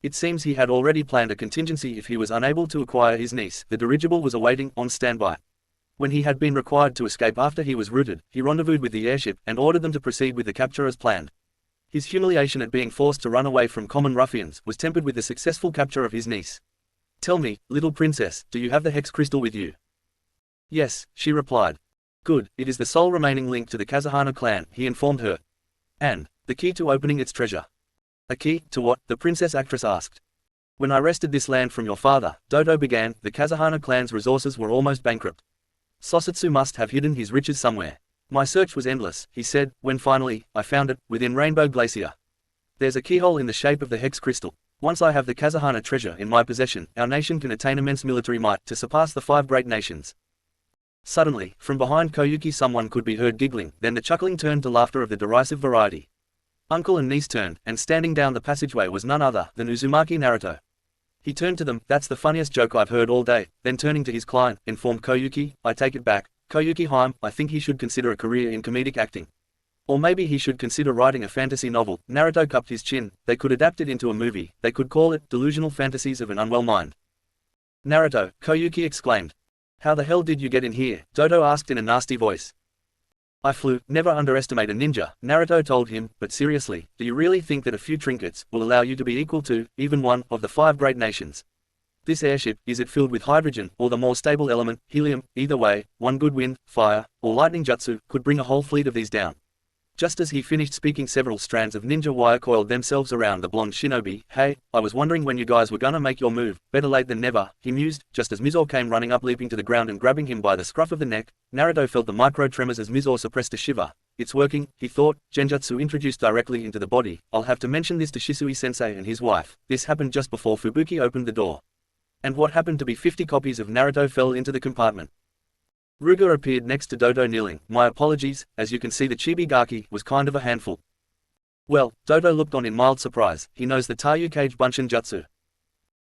It seems he had already planned a contingency if he was unable to acquire his niece. The dirigible was awaiting, on standby. When he had been required to escape after he was routed, he rendezvoused with the airship, and ordered them to proceed with the capture as planned. His humiliation at being forced to run away from common ruffians was tempered with the successful capture of his niece. "Tell me, little princess, do you have the hex crystal with you?" "Yes," she replied. "Good, it is the sole remaining link to the Kazuhana clan," he informed her. "And the key to opening its treasure." "A key, to what?" the princess actress asked. "When I wrested this land from your father," Dodo began, "the Kazuhana clan's resources were almost bankrupt. Sosatsu must have hidden his riches somewhere. My search was endless," he said, "when finally, I found it, within Rainbow Glacier. There's a keyhole in the shape of the hex crystal. Once I have the Kazuhana treasure in my possession, our nation can attain immense military might to surpass the 5 great nations." Suddenly, from behind Koyuki someone could be heard giggling, then the chuckling turned to laughter of the derisive variety. Uncle and niece turned, and standing down the passageway was none other than Uzumaki Naruto. He turned to them. "That's the funniest joke I've heard all day," then turning to his client, informed Koyuki, "I take it back, Koyuki Haim, I think he should consider a career in comedic acting. Or maybe he should consider writing a fantasy novel." Naruto cupped his chin. "They could adapt it into a movie, they could call it, Delusional Fantasies of an Unwell Mind." "Naruto," Koyuki exclaimed. "How the hell did you get in here?" Dodo asked in a nasty voice. "I flew. Never underestimate a ninja," Naruto told him, "but seriously, do you really think that a few trinkets will allow you to be equal to, even one, of the 5 great nations? This airship, is it filled with hydrogen, or the more stable element, helium? Either way, one good wind, fire, or lightning jutsu, could bring a whole fleet of these down." Just as he finished speaking, several strands of ninja wire coiled themselves around the blonde shinobi. "Hey, I was wondering when you guys were gonna make your move, better late than never," he mused, just as Mizo came running up, leaping to the ground and grabbing him by the scruff of the neck. Naruto felt the micro-tremors as Mizo suppressed a shiver. "It's working," he thought, genjutsu introduced directly into the body. "I'll have to mention this to Shisui-sensei and his wife." This happened just before Fubuki opened the door. And what happened to be 50 copies of Naruto fell into the compartment. Ruger appeared next to Dodo kneeling. "My apologies, as you can see the Chibi-Gaki was kind of a handful." "Well," Dodo looked on in mild surprise, "he knows the Tayukage Bunshin Jutsu."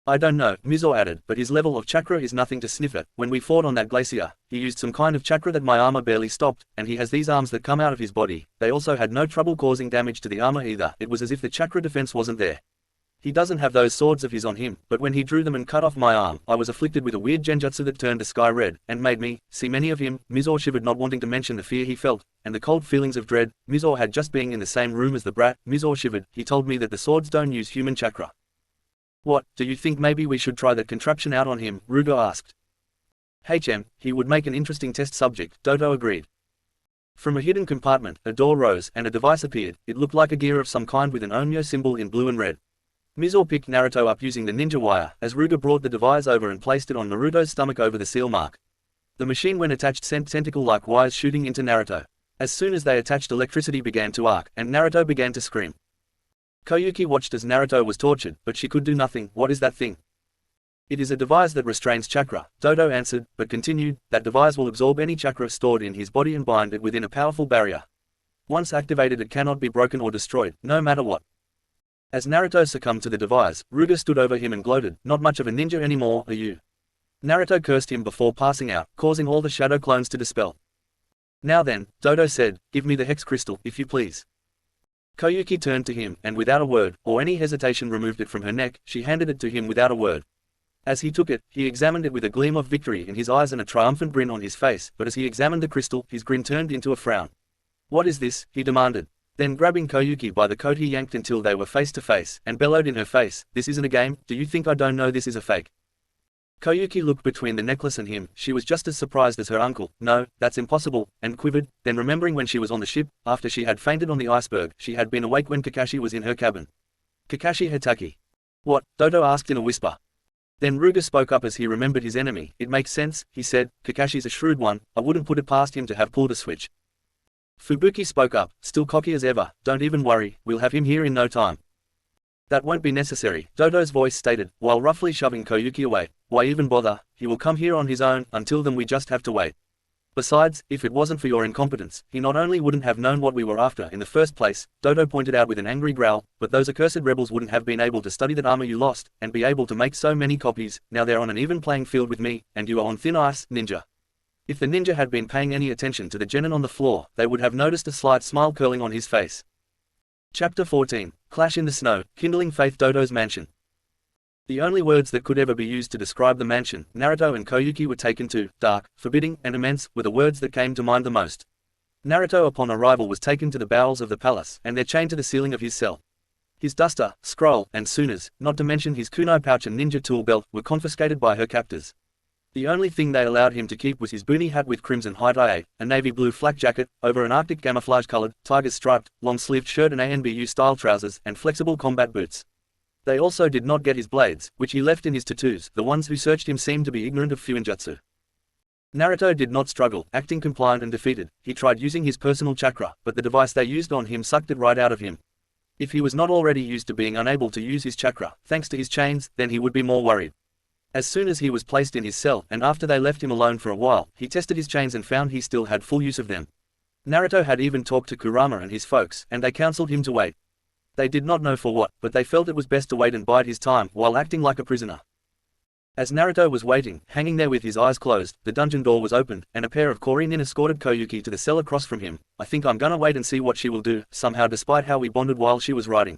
"I don't know," Mizo added, "but his level of chakra is nothing to sniff at. When we fought on that glacier, he used some kind of chakra that my armor barely stopped, and he has these arms that come out of his body. They also had no trouble causing damage to the armor either. It was as if the chakra defense wasn't there. He doesn't have those swords of his on him, but when he drew them and cut off my arm, I was afflicted with a weird genjutsu that turned the sky red, and made me see many of him." Mizo shivered, not wanting to mention the fear he felt, and the cold feelings of dread. Mizo had just been in the same room as the brat. Mizo shivered. "He told me that the swords don't use human chakra." What, do you think maybe we should try that contraption out on him? Rugo asked. He would make an interesting test subject, Dodo agreed. From a hidden compartment, a door rose, and a device appeared. It looked like a gear of some kind with an onmyo symbol in blue and red. Mizo picked Naruto up using the ninja wire, as Ruga brought the device over and placed it on Naruto's stomach over the seal mark. The machine when attached sent tentacle-like wires shooting into Naruto. As soon as they attached, electricity began to arc, and Naruto began to scream. Koyuki watched as Naruto was tortured, but she could do nothing. What is that thing? It is a device that restrains chakra, Dodo answered, but continued, that device will absorb any chakra stored in his body and bind it within a powerful barrier. Once activated, it cannot be broken or destroyed, no matter what. As Naruto succumbed to the device, Ruga stood over him and gloated, not much of a ninja anymore, are you? Naruto cursed him before passing out, causing all the shadow clones to dispel. Now then, Dodo said, give me the hex crystal, if you please. Koyuki turned to him, and without a word, or any hesitation removed it from her neck. She handed it to him without a word. As he took it, he examined it with a gleam of victory in his eyes and a triumphant grin on his face, but as he examined the crystal, his grin turned into a frown. What is this? He demanded. Then grabbing Koyuki by the coat he yanked until they were face to face, and bellowed in her face, this isn't a game, do you think I don't know this is a fake? Koyuki looked between the necklace and him. She was just as surprised as her uncle. No, that's impossible, and quivered. Then remembering when she was on the ship, after she had fainted on the iceberg, she had been awake when Kakashi was in her cabin. Kakashi Hitaki. What? Dodo asked in a whisper. Then Ruga spoke up as he remembered his enemy. It makes sense, he said, Kakashi's a shrewd one, I wouldn't put it past him to have pulled a switch. Fubuki spoke up, still cocky as ever, don't even worry, we'll have him here in no time. That won't be necessary, Dodo's voice stated, while roughly shoving Koyuki away. Why even bother? He will come here on his own. Until then we just have to wait. Besides, if it wasn't for your incompetence, he not only wouldn't have known what we were after in the first place, Dodo pointed out with an angry growl, but those accursed rebels wouldn't have been able to study that armor you lost, and be able to make so many copies. Now they're on an even playing field with me, and you are on thin ice, ninja. If the ninja had been paying any attention to the genin on the floor, they would have noticed a slight smile curling on his face. Chapter 14. Clash in the Snow, Kindling Faith. Dodo's mansion. The only words that could ever be used to describe the mansion Naruto and Koyuki were taken to, dark, forbidding, and immense, were the words that came to mind the most. Naruto upon arrival was taken to the bowels of the palace, and there chained to the ceiling of his cell. His duster, scroll, and tsunas, not to mention his kunai pouch and ninja tool belt, were confiscated by her captors. The only thing they allowed him to keep was his booty hat with crimson hide, a navy blue flak jacket, over an arctic camouflage-colored, tiger-striped, long-sleeved shirt and ANBU-style trousers, and flexible combat boots. They also did not get his blades, which he left in his tattoos. The ones who searched him seemed to be ignorant of fuinjutsu. Naruto did not struggle, acting compliant and defeated. He tried using his personal chakra, but the device they used on him sucked it right out of him. If he was not already used to being unable to use his chakra, thanks to his chains, then he would be more worried. As soon as he was placed in his cell, and after they left him alone for a while, he tested his chains and found he still had full use of them. Naruto had even talked to Kurama and his folks, and they counseled him to wait. They did not know for what, but they felt it was best to wait and bide his time, while acting like a prisoner. As Naruto was waiting, hanging there with his eyes closed, the dungeon door was opened, and a pair of Korinin escorted Koyuki to the cell across from him. I think I'm gonna wait and see what she will do, somehow despite how we bonded while she was riding.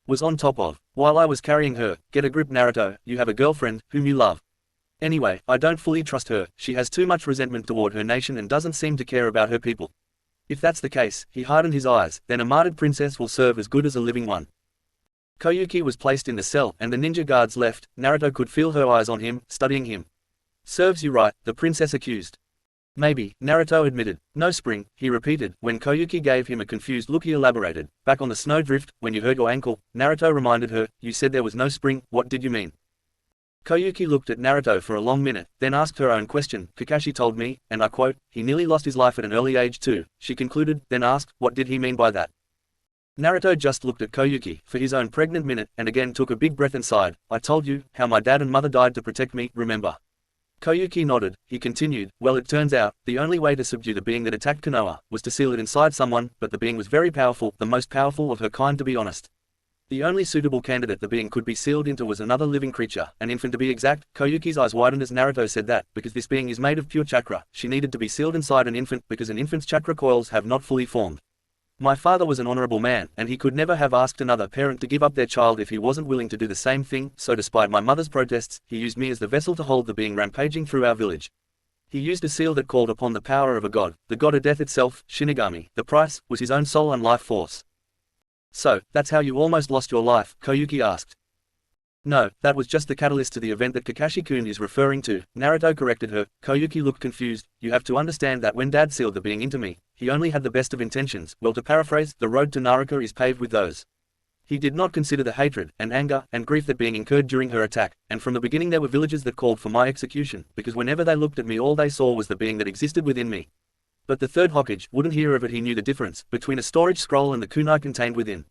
Was on top of. While I was carrying her, get a grip Naruto, you have a girlfriend, whom you love. Anyway, I don't fully trust her, she has too much resentment toward her nation and doesn't seem to care about her people. If that's the case, he hardened his eyes, then a martyred princess will serve as good as a living one. Koyuki was placed in the cell, and the ninja guards left. Naruto could feel her eyes on him, studying him. Serves you right, the princess accused. Maybe, Naruto admitted. No spring, he repeated. When Koyuki gave him a confused look, he elaborated. Back on the snowdrift, when you hurt your ankle, Naruto reminded her, you said there was no spring, what did you mean? Koyuki looked at Naruto for a long minute, then asked her own question. Kakashi told me, and I quote, he nearly lost his life at an early age too, she concluded, then asked, what did he mean by that? Naruto just looked at Koyuki for his own pregnant minute, and again took a big breath and sighed. I told you, how my dad and mother died to protect me, remember? Koyuki nodded. He continued, well it turns out, the only way to subdue the being that attacked Konoha, was to seal it inside someone, but the being was very powerful, the most powerful of her kind to be honest. The only suitable candidate the being could be sealed into was another living creature, an infant to be exact. Koyuki's eyes widened as Naruto said that, because this being is made of pure chakra, she needed to be sealed inside an infant because an infant's chakra coils have not fully formed. My father was an honorable man, and he could never have asked another parent to give up their child if he wasn't willing to do the same thing, so despite my mother's protests, he used me as the vessel to hold the being rampaging through our village. He used a seal that called upon the power of a god, the god of death itself, Shinigami. The price was his own soul and life force. So, that's how you almost lost your life, Koyuki asked. No, that was just the catalyst to the event that Kakashi-kun is referring to, Naruto corrected her. Koyuki looked confused. You have to understand that when Dad sealed the being into me, he only had the best of intentions. Well, to paraphrase, the road to Naruto is paved with those. He did not consider the hatred, and anger, and grief that being incurred during her attack, and from the beginning there were villagers that called for my execution, because whenever they looked at me all they saw was the being that existed within me. But the third Hokage wouldn't hear of it. He knew the difference between a storage scroll and the kunai contained within.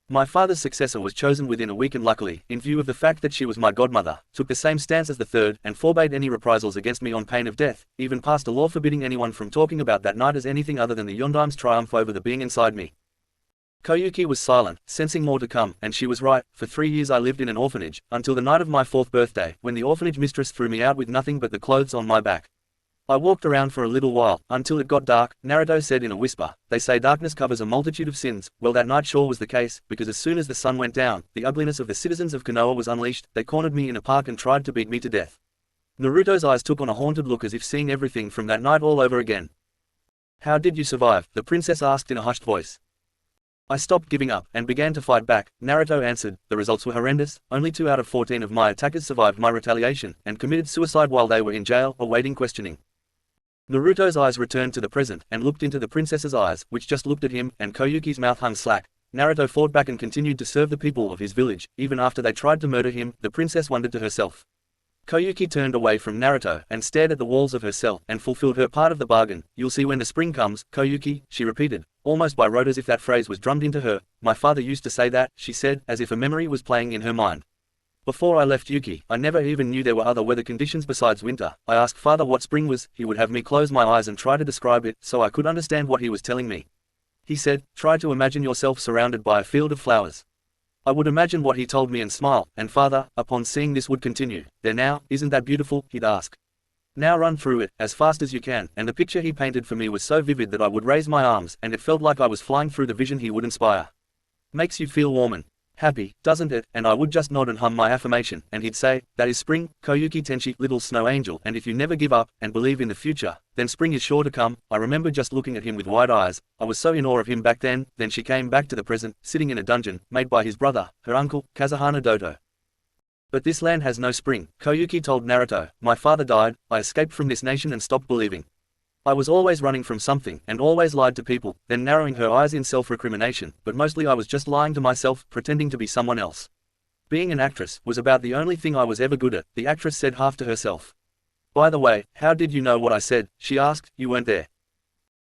My father's successor was chosen within a week and luckily, in view of the fact that she was my godmother, took the same stance as the third and forbade any reprisals against me on pain of death, even passed a law forbidding anyone from talking about that night as anything other than the Yondaim's triumph over the being inside me. Koyuki was silent, sensing more to come, and she was right. For 3 years I lived in an orphanage, until the night of my 4th birthday, when the orphanage mistress threw me out with nothing but the clothes on my back. I walked around for a little while, until it got dark. Naruto said in a whisper, they say darkness covers a multitude of sins. Well, that night sure was the case, because as soon as the sun went down, the ugliness of the citizens of Konoha was unleashed. They cornered me in a park and tried to beat me to death. Naruto's eyes took on a haunted look as if seeing everything from that night all over again. How did you survive? The princess asked in a hushed voice. I stopped giving up, and began to fight back, Naruto answered. The results were horrendous. Only 2 out of 14 of my attackers survived my retaliation, and committed suicide while they were in jail, awaiting questioning. Naruto's eyes returned to the present, and looked into the princess's eyes, which just looked at him, and Koyuki's mouth hung slack. Naruto fought back and continued to serve the people of his village, even after they tried to murder him. The princess wondered to herself. Koyuki turned away from Naruto, and stared at the walls of her cell, and fulfilled her part of the bargain. You'll see when the spring comes, Koyuki, she repeated, almost by rote as if that phrase was drummed into her. My father used to say that, she said, as if a memory was playing in her mind. Before I left Yuki, I never even knew there were other weather conditions besides winter. I asked father what spring was. He would have me close my eyes and try to describe it, so I could understand what he was telling me. He said, try to imagine yourself surrounded by a field of flowers. I would imagine what he told me and smile, and father, upon seeing this, would continue. There now, isn't that beautiful? He'd ask. Now run through it, as fast as you can, and the picture he painted for me was so vivid that I would raise my arms, and it felt like I was flying through the vision he would inspire. Makes you feel warm and happy, doesn't it? And I would just nod and hum my affirmation, and he'd say, that is spring, Koyuki Tenshi, little snow angel, and if you never give up, and believe in the future, then spring is sure to come. I remember just looking at him with wide eyes. I was so in awe of him back then. Then she came back to the present, sitting in a dungeon, made by his brother, her uncle, Kazuhana Doto. But this land has no spring, Koyuki told Naruto. My father died, I escaped from this nation and stopped believing. I was always running from something, and always lied to people, then narrowing her eyes in self-recrimination, but mostly I was just lying to myself, pretending to be someone else. Being an actress was about the only thing I was ever good at, the actress said half to herself. By the way, how did you know what I said? She asked. You weren't there.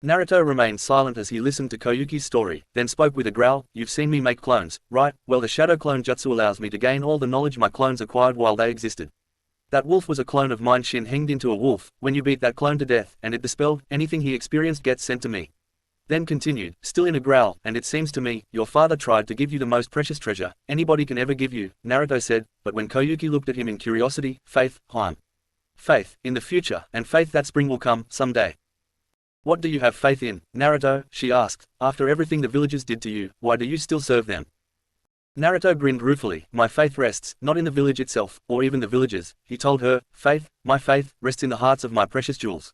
Naruto remained silent as he listened to Koyuki's story, then spoke with a growl. You've seen me make clones, right? Well, the shadow clone jutsu allows me to gain all the knowledge my clones acquired while they existed. That wolf was a clone of mine. Shin hanged into a wolf. When you beat that clone to death, and it dispelled, anything he experienced gets sent to me. Then continued, still in a growl, and it seems to me, your father tried to give you the most precious treasure anybody can ever give you, Naruto said, but when Koyuki looked at him in curiosity, faith, faith, in the future, and faith that spring will come, someday. What do you have faith in, Naruto? She asked. After everything the villagers did to you, why do you still serve them? Naruto grinned ruefully. My faith rests, not in the village itself, or even the villagers, he told her. Faith, my faith, rests in the hearts of my precious jewels.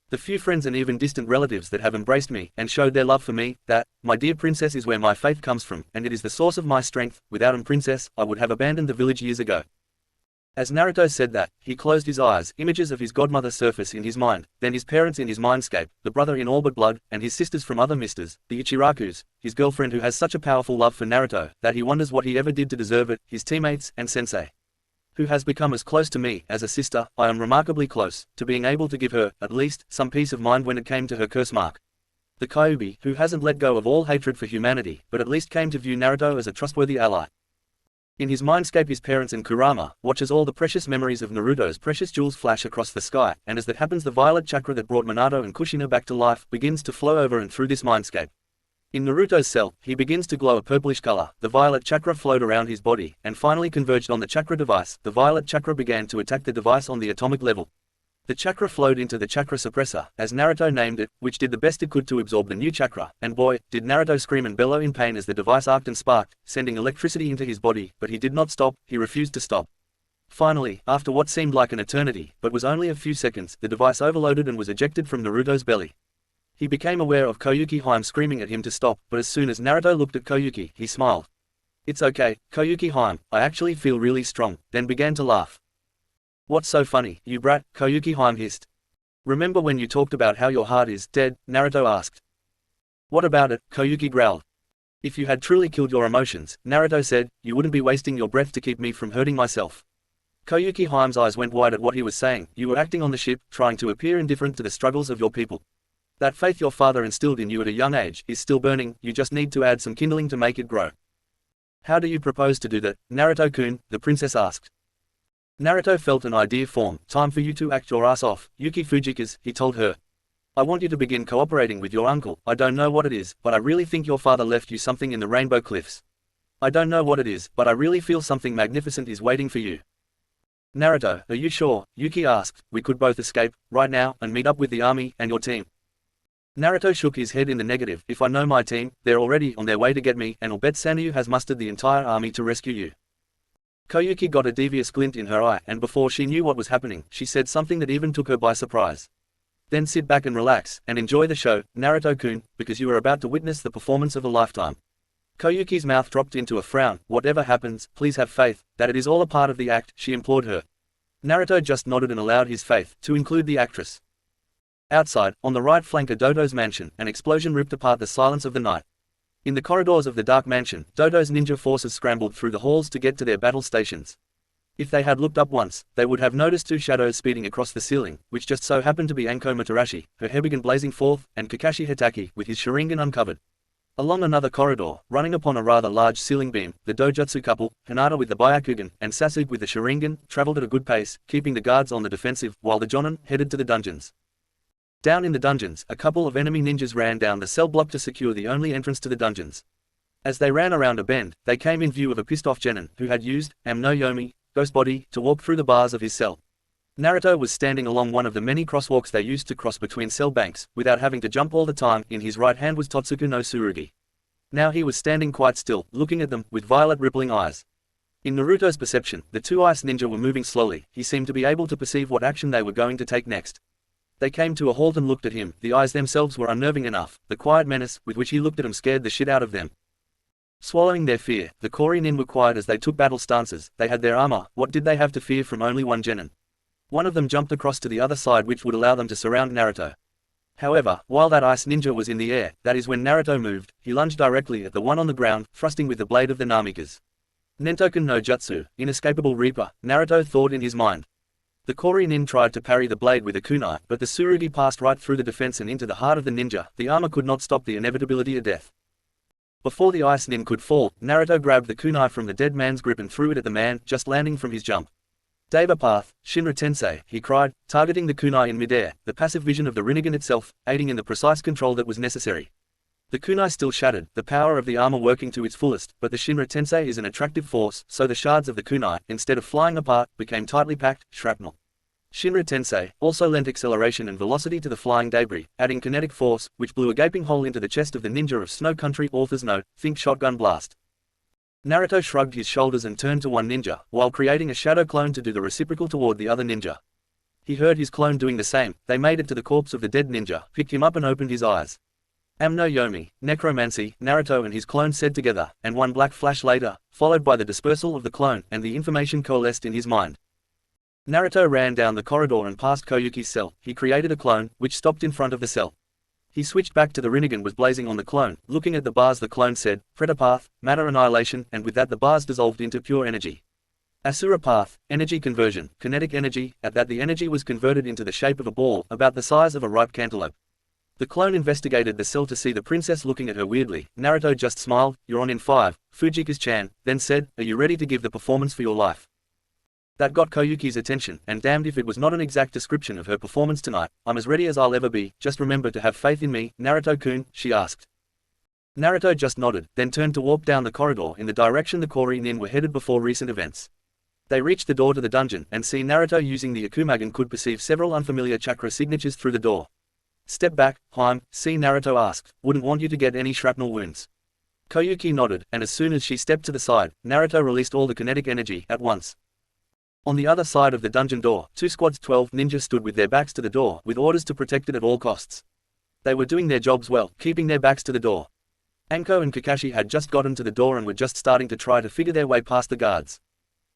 The few friends and even distant relatives that have embraced me, and showed their love for me, that, my dear princess, is where my faith comes from, and it is the source of my strength. Without him, princess, I would have abandoned the village years ago. As Naruto said that, he closed his eyes. Images of his godmother surface in his mind, then his parents in his mindscape, the brother in all but blood, and his sisters from other misters, the Ichirakus, his girlfriend who has such a powerful love for Naruto, that he wonders what he ever did to deserve it, his teammates, and sensei, who has become as close to me as a sister. I am remarkably close to being able to give her, at least, some peace of mind when it came to her curse mark. The Kyuubi, who hasn't let go of all hatred for humanity, but at least came to view Naruto as a trustworthy ally. In his mindscape, his parents and Kurama watches all the precious memories of Naruto's precious jewels flash across the sky, and as that happens, the violet chakra that brought Minato and Kushina back to life begins to flow over and through this mindscape. In Naruto's cell, he begins to glow a purplish color. The violet chakra flowed around his body, and finally converged on the chakra device. The violet chakra began to attack the device on the atomic level. The chakra flowed into the chakra suppressor, as Naruto named it, which did the best it could to absorb the new chakra, and boy, did Naruto scream and bellow in pain as the device arced and sparked, sending electricity into his body, but he did not stop. He refused to stop. Finally, after what seemed like an eternity, but was only a few seconds, the device overloaded and was ejected from Naruto's belly. He became aware of Koyuki Haim screaming at him to stop, but as soon as Naruto looked at Koyuki, he smiled. It's okay, Koyuki Haim, I actually feel really strong, then began to laugh. What's so funny, you brat, Koyuki Haim hissed. Remember when you talked about how your heart is dead, Naruto asked. What about it, Koyuki growled. If you had truly killed your emotions, Naruto said, you wouldn't be wasting your breath to keep me from hurting myself. Koyuki Haim's eyes went wide at what he was saying. You were acting on the ship, trying to appear indifferent to the struggles of your people. That faith your father instilled in you at a young age is still burning, you just need to add some kindling to make it grow. How do you propose to do that, Naruto-kun? The princess asked. Naruto felt an idea form. Time for you to act your ass off, Yuki Fujikas, he told her. I want you to begin cooperating with your uncle. I don't know what it is, but I really think your father left you something in the Rainbow Cliffs. I don't know what it is, but I really feel something magnificent is waiting for you. Naruto, are you sure? Yuki asked. We could both escape, right now, and meet up with the army and your team. Naruto shook his head in the negative. If I know my team, they're already on their way to get me, and I'll bet Sanryu has mustered the entire army to rescue you. Koyuki got a devious glint in her eye, and before she knew what was happening, she said something that even took her by surprise. Then sit back and relax, and enjoy the show, Naruto-kun, because you are about to witness the performance of a lifetime. Koyuki's mouth dropped into a frown. Whatever happens, please have faith, that it is all a part of the act, she implored her. Naruto just nodded and allowed his faith to include the actress. Outside, on the right flank of Dodo's mansion, an explosion ripped apart the silence of the night. In the corridors of the dark mansion, Dodo's ninja forces scrambled through the halls to get to their battle stations. If they had looked up once, they would have noticed two shadows speeding across the ceiling, which just so happened to be Anko Matarashi, her Hebigan blazing forth, and Kakashi Hitaki, with his Sharingan uncovered. Along another corridor, running upon a rather large ceiling beam, the Dojutsu couple, Hinata with the Byakugan, and Sasuke with the Sharingan, traveled at a good pace, keeping the guards on the defensive, while the Jonin headed to the dungeons. Down in the dungeons, a couple of enemy ninjas ran down the cell block to secure the only entrance to the dungeons. As they ran around a bend, they came in view of a pissed-off Genin, who had used no Yomi, Ghost Body, to walk through the bars of his cell. Naruto was standing along one of the many crosswalks they used to cross between cell banks, without having to jump all the time. In his right hand was Totsuku no Tsurugi. Now he was standing quite still, looking at them, with violet rippling eyes. In Naruto's perception, the two ice ninja were moving slowly. He seemed to be able to perceive what action they were going to take next. They came to a halt and looked at him. The eyes themselves were unnerving enough. The quiet menace with which he looked at them scared the shit out of them. Swallowing their fear, the Kori nin were quiet as they took battle stances. They had their armor. What did they have to fear from only one Genin? One of them jumped across to the other side, which would allow them to surround Naruto. However, while that ice ninja was in the air, that is when Naruto moved, he lunged directly at the one on the ground, thrusting with the blade of the Namikas. Nentoken no Jutsu, inescapable reaper, Naruto thought in his mind. The Kori nin tried to parry the blade with a kunai, but the Tsurugi passed right through the defense and into the heart of the ninja. The armor could not stop the inevitability of death. Before the ice nin could fall, Naruto grabbed the kunai from the dead man's grip and threw it at the man, just landing from his jump. Deva Path, Shinra Tensei, he cried, targeting the kunai in midair, the passive vision of the Rinnegan itself, aiding in the precise control that was necessary. The kunai still shattered, the power of the armor working to its fullest, but the Shinra Tensei is an attractive force, so the shards of the kunai, instead of flying apart, became tightly packed, shrapnel. Shinra Tensei also lent acceleration and velocity to the flying debris, adding kinetic force, which blew a gaping hole into the chest of the ninja of Snow Country. Author's note, think shotgun blast. Naruto shrugged his shoulders and turned to one ninja, while creating a shadow clone to do the reciprocal toward the other ninja. He heard his clone doing the same. They made it to the corpse of the dead ninja, picked him up and opened his eyes. No Yomi, necromancy, Naruto and his clone said together, and one black flash later, followed by the dispersal of the clone, and the information coalesced in his mind. Naruto ran down the corridor and past Koyuki's cell. He created a clone, which stopped in front of the cell. He switched back to the Rinnegan was blazing on the clone. Looking at the bars, the clone said, Predator Path, Matter Annihilation, and with that the bars dissolved into pure energy. Asura Path, Energy Conversion, Kinetic Energy. At that the energy was converted into the shape of a ball, about the size of a ripe cantaloupe. The clone investigated the cell to see the princess looking at her weirdly. Naruto just smiled. You're on in 5, Fujikas-chan, then said, are you ready to give the performance for your life? That got Koyuki's attention, and damned if it was not an exact description of her performance tonight. I'm as ready as I'll ever be, just remember to have faith in me, Naruto-kun, she asked. Naruto just nodded, then turned to walk down the corridor in the direction the Kori nin were headed before recent events. They reached the door to the dungeon, and see Naruto using the Akumagan could perceive several unfamiliar chakra signatures through the door. Step back, Haim, see Naruto asked, wouldn't want you to get any shrapnel wounds. Koyuki nodded, and as soon as she stepped to the side, Naruto released all the kinetic energy at once. On the other side of the dungeon door, two squads 12 ninjas stood with their backs to the door, with orders to protect it at all costs. They were doing their jobs well, keeping their backs to the door. Anko and Kakashi had just gotten to the door and were just starting to try to figure their way past the guards.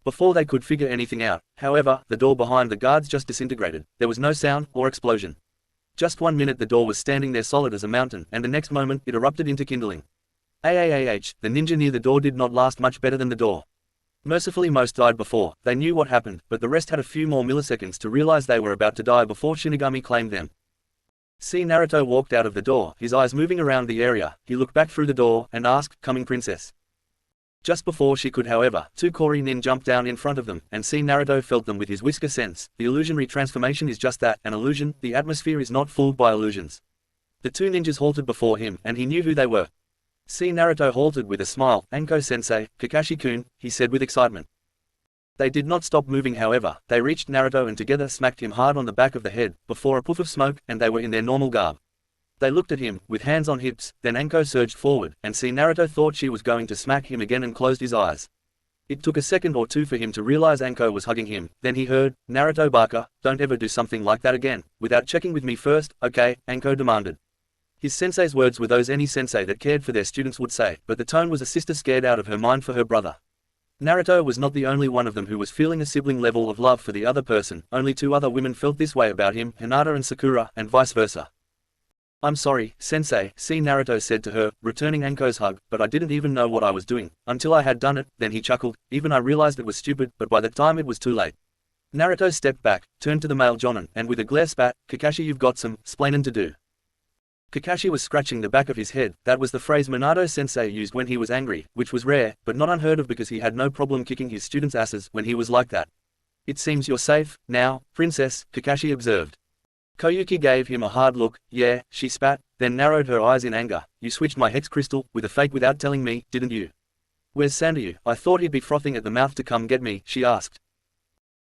Before they could figure anything out, however, the door behind the guards just disintegrated. There was no sound or explosion. Just 1 minute the door was standing there solid as a mountain, and the next moment it erupted into kindling. The ninja near the door did not last much better than the door. Mercifully most died before they knew what happened, but the rest had a few more milliseconds to realize they were about to die before Shinigami claimed them. Naruto walked out of the door, his eyes moving around the area. He looked back through the door and asked, "Coming, princess?" Just before she could, however, two Kori nin jumped down in front of them, and Naruto felt them with his whisker sense. The illusionary transformation is just that, an illusion. The atmosphere is not fooled by illusions. The two ninjas halted before him, and he knew who they were. Naruto halted with a smile. "Anko-sensei, Kakashi-kun," he said with excitement. They did not stop moving, however. They reached Naruto and together smacked him hard on the back of the head, before a puff of smoke, and they were in their normal garb. They looked at him, with hands on hips, then Anko surged forward, and Naruto thought she was going to smack him again and closed his eyes. It took a second or two for him to realize Anko was hugging him. Then he heard, "Naruto Baka, don't ever do something like that again, without checking with me first, okay?" Anko demanded. His sensei's words were those any sensei that cared for their students would say, but the tone was a sister scared out of her mind for her brother. Naruto was not the only one of them who was feeling a sibling level of love for the other person. Only two other women felt this way about him, Hinata and Sakura, and vice versa. "I'm sorry, sensei," Naruto said to her, returning Anko's hug, "but I didn't even know what I was doing, until I had done it." Then he chuckled, "Even I realized it was stupid, but by the time it was too late." Naruto stepped back, turned to the male jonin, and with a glare spat, "Kakashi, you've got some splainin' to do." Kakashi was scratching the back of his head. That was the phrase Minato-sensei used when he was angry, which was rare, but not unheard of because he had no problem kicking his students' asses when he was like that. "It seems you're safe, now, princess," Kakashi observed. Koyuki gave him a hard look. "Yeah," she spat, then narrowed her eyes in anger. "You switched my hex crystal, with a fake without telling me, didn't you?" "Where's Sandayu? I thought he'd be frothing at the mouth to come get me," she asked.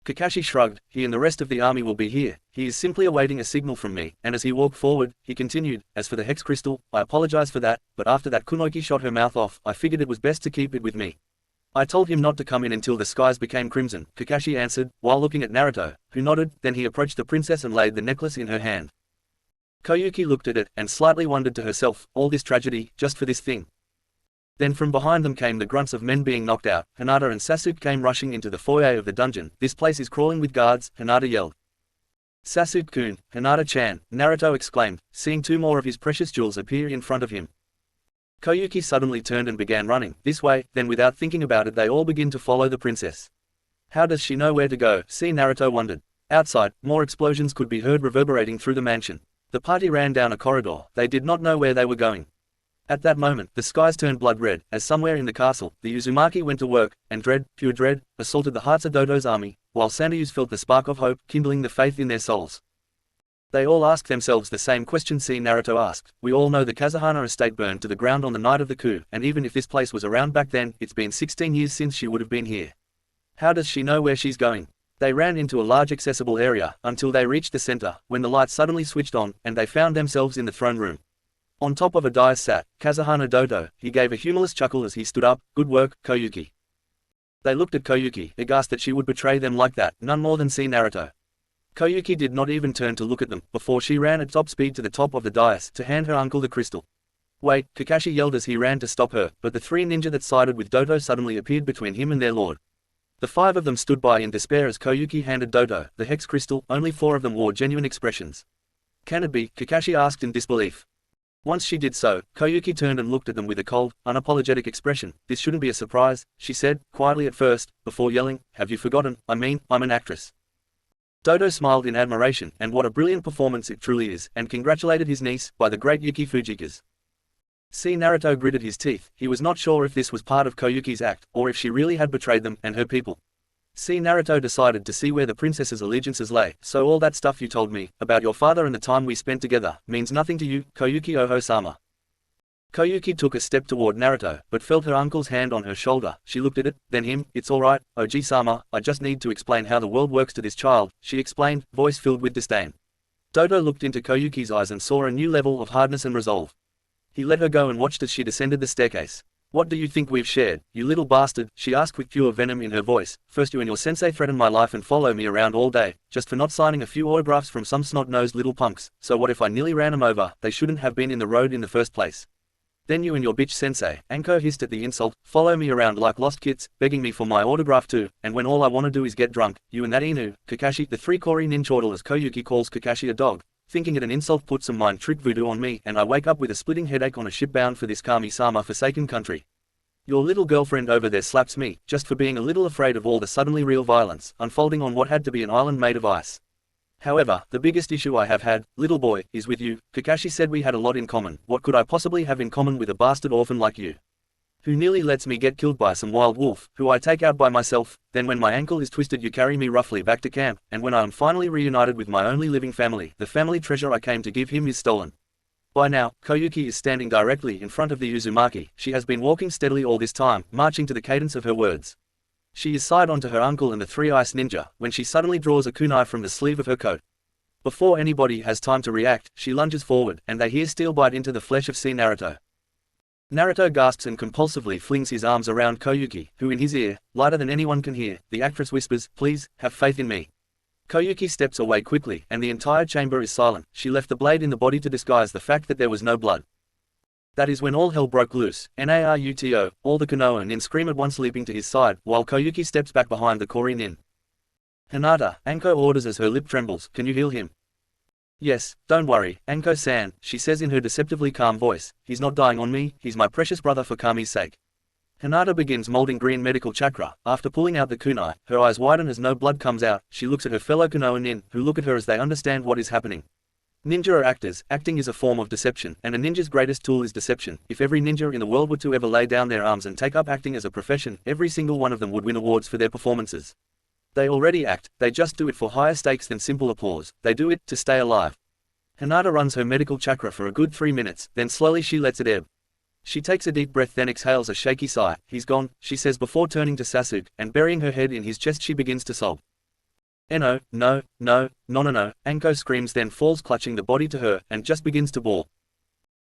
Kakashi shrugged. "He and the rest of the army will be here. He is simply awaiting a signal from me," and as he walked forward, he continued, "As for the hex crystal, I apologize for that, but after that Kunoichi shot her mouth off, I figured it was best to keep it with me. I told him not to come in until the skies became crimson," Kakashi answered, while looking at Naruto, who nodded. Then he approached the princess and laid the necklace in her hand. Koyuki looked at it, and slightly wondered to herself, all this tragedy, just for this thing. Then from behind them came the grunts of men being knocked out. Hinata and Sasuke came rushing into the foyer of the dungeon. "This place is crawling with guards," Hinata yelled. "Sasuke-kun, Hinata-chan," Naruto exclaimed, seeing two more of his precious jewels appear in front of him. Koyuki suddenly turned and began running, this way. Then without thinking about it they all began to follow the princess. How does she know where to go? Naruto wondered. Outside, more explosions could be heard reverberating through the mansion. The party ran down a corridor. They did not know where they were going. At that moment, the skies turned blood red, as somewhere in the castle, the Uzumaki went to work, and dread, pure dread, assaulted the hearts of Dodo's army, while Sandayus felt the spark of hope, kindling the faith in their souls. They all asked themselves the same question Naruto asked. "We all know the Kazuhana estate burned to the ground on the night of the coup, and even if this place was around back then, it's been 16 years since she would have been here. How does she know where she's going?" They ran into a large accessible area, until they reached the center, when the light suddenly switched on, and they found themselves in the throne room. On top of a dais sat Kazuhana Dodo. He gave a humorless chuckle as he stood up. "Good work, Koyuki." They looked at Koyuki, aghast that she would betray them like that, none more than Naruto. Koyuki did not even turn to look at them, before she ran at top speed to the top of the dais to hand her uncle the crystal. "Wait," Kakashi yelled as he ran to stop her, but the three ninja that sided with Dodo suddenly appeared between him and their lord. The five of them stood by in despair as Koyuki handed Dodo the hex crystal. Only four of them wore genuine expressions. "Can it be?" Kakashi asked in disbelief. Once she did so, Koyuki turned and looked at them with a cold, unapologetic expression. "This shouldn't be a surprise," she said, quietly at first, before yelling, "Have you forgotten? I'm an actress." Dodo smiled in admiration, and what a brilliant performance it truly is, and congratulated his niece, by the great Yuki Fujikas. Naruto gritted his teeth. He was not sure if this was part of Koyuki's act, or if she really had betrayed them, and her people. Naruto decided to see where the princess's allegiances lay. "So all that stuff you told me, about your father and the time we spent together, means nothing to you, Koyuki Oho-sama?" Koyuki took a step toward Naruto, but felt her uncle's hand on her shoulder. She looked at it, then him. "It's alright, Oji-sama, I just need to explain how the world works to this child," she explained, voice filled with disdain. Dodo looked into Koyuki's eyes and saw a new level of hardness and resolve. He let her go and watched as she descended the staircase. "What do you think we've shared, you little bastard?" she asked with pure venom in her voice. "First you and your sensei threaten my life and follow me around all day, just for not signing a few autographs from some snot-nosed little punks. So what if I nearly ran them over? They shouldn't have been in the road in the first place. Then you and your bitch sensei, Anko hissed at the insult, follow me around like lost kids, begging me for my autograph too, and when all I wanna do is get drunk, you and that Inu, Kakashi, the 3 Kori ninchortle as Koyuki calls Kakashi a dog, thinking it an insult put some mind trick voodoo on me and I wake up with a splitting headache on a ship bound for this Kami-sama forsaken country. Your little girlfriend over there slaps me, just for being a little afraid of all the suddenly real violence, unfolding on what had to be an island made of ice. However, the biggest issue I have had, little boy, is with you. Kakashi said we had a lot in common. What could I possibly have in common with a bastard orphan like you? Who nearly lets me get killed by some wild wolf, who I take out by myself, then when my ankle is twisted you carry me roughly back to camp, and when I am finally reunited with my only living family, the family treasure I came to give him is stolen. By now, Koyuki is standing directly in front of the Uzumaki. She has been walking steadily all this time, marching to the cadence of her words. She is side onto her uncle and the 3 Ice Ninja, when she suddenly draws a kunai from the sleeve of her coat. Before anybody has time to react, she lunges forward, and they hear steel bite into the flesh of Naruto. Naruto gasps and compulsively flings his arms around Koyuki, who in his ear, lighter than anyone can hear, the actress whispers, please, have faith in me. Koyuki steps away quickly, and the entire chamber is silent. She left the blade in the body to disguise the fact that there was no blood. That is when all hell broke loose. Naruto, all the Konoha nin scream at once, leaping to his side, while Koyuki steps back behind the Kori nin. Hinata, Anko orders as her lip trembles, can you heal him? Yes, don't worry, Anko-san, she says in her deceptively calm voice, he's not dying on me, he's my precious brother for Kami's sake. Hinata begins molding green medical chakra. After pulling out the kunai, her eyes widen as no blood comes out. She looks at her fellow Konoha nin, who look at her as they understand what is happening. Ninja are actors, acting is a form of deception, and a ninja's greatest tool is deception. If every ninja in the world were to ever lay down their arms and take up acting as a profession, every single one of them would win awards for their performances. They already act, they just do it for higher stakes than simple applause, they do it to stay alive. Hinata runs her medical chakra for a good 3 minutes, then slowly she lets it ebb. She takes a deep breath then exhales a shaky sigh. He's gone, she says before turning to Sasuke, and burying her head in his chest she begins to sob. No, Anko screams then falls clutching the body to her, and just begins to bawl.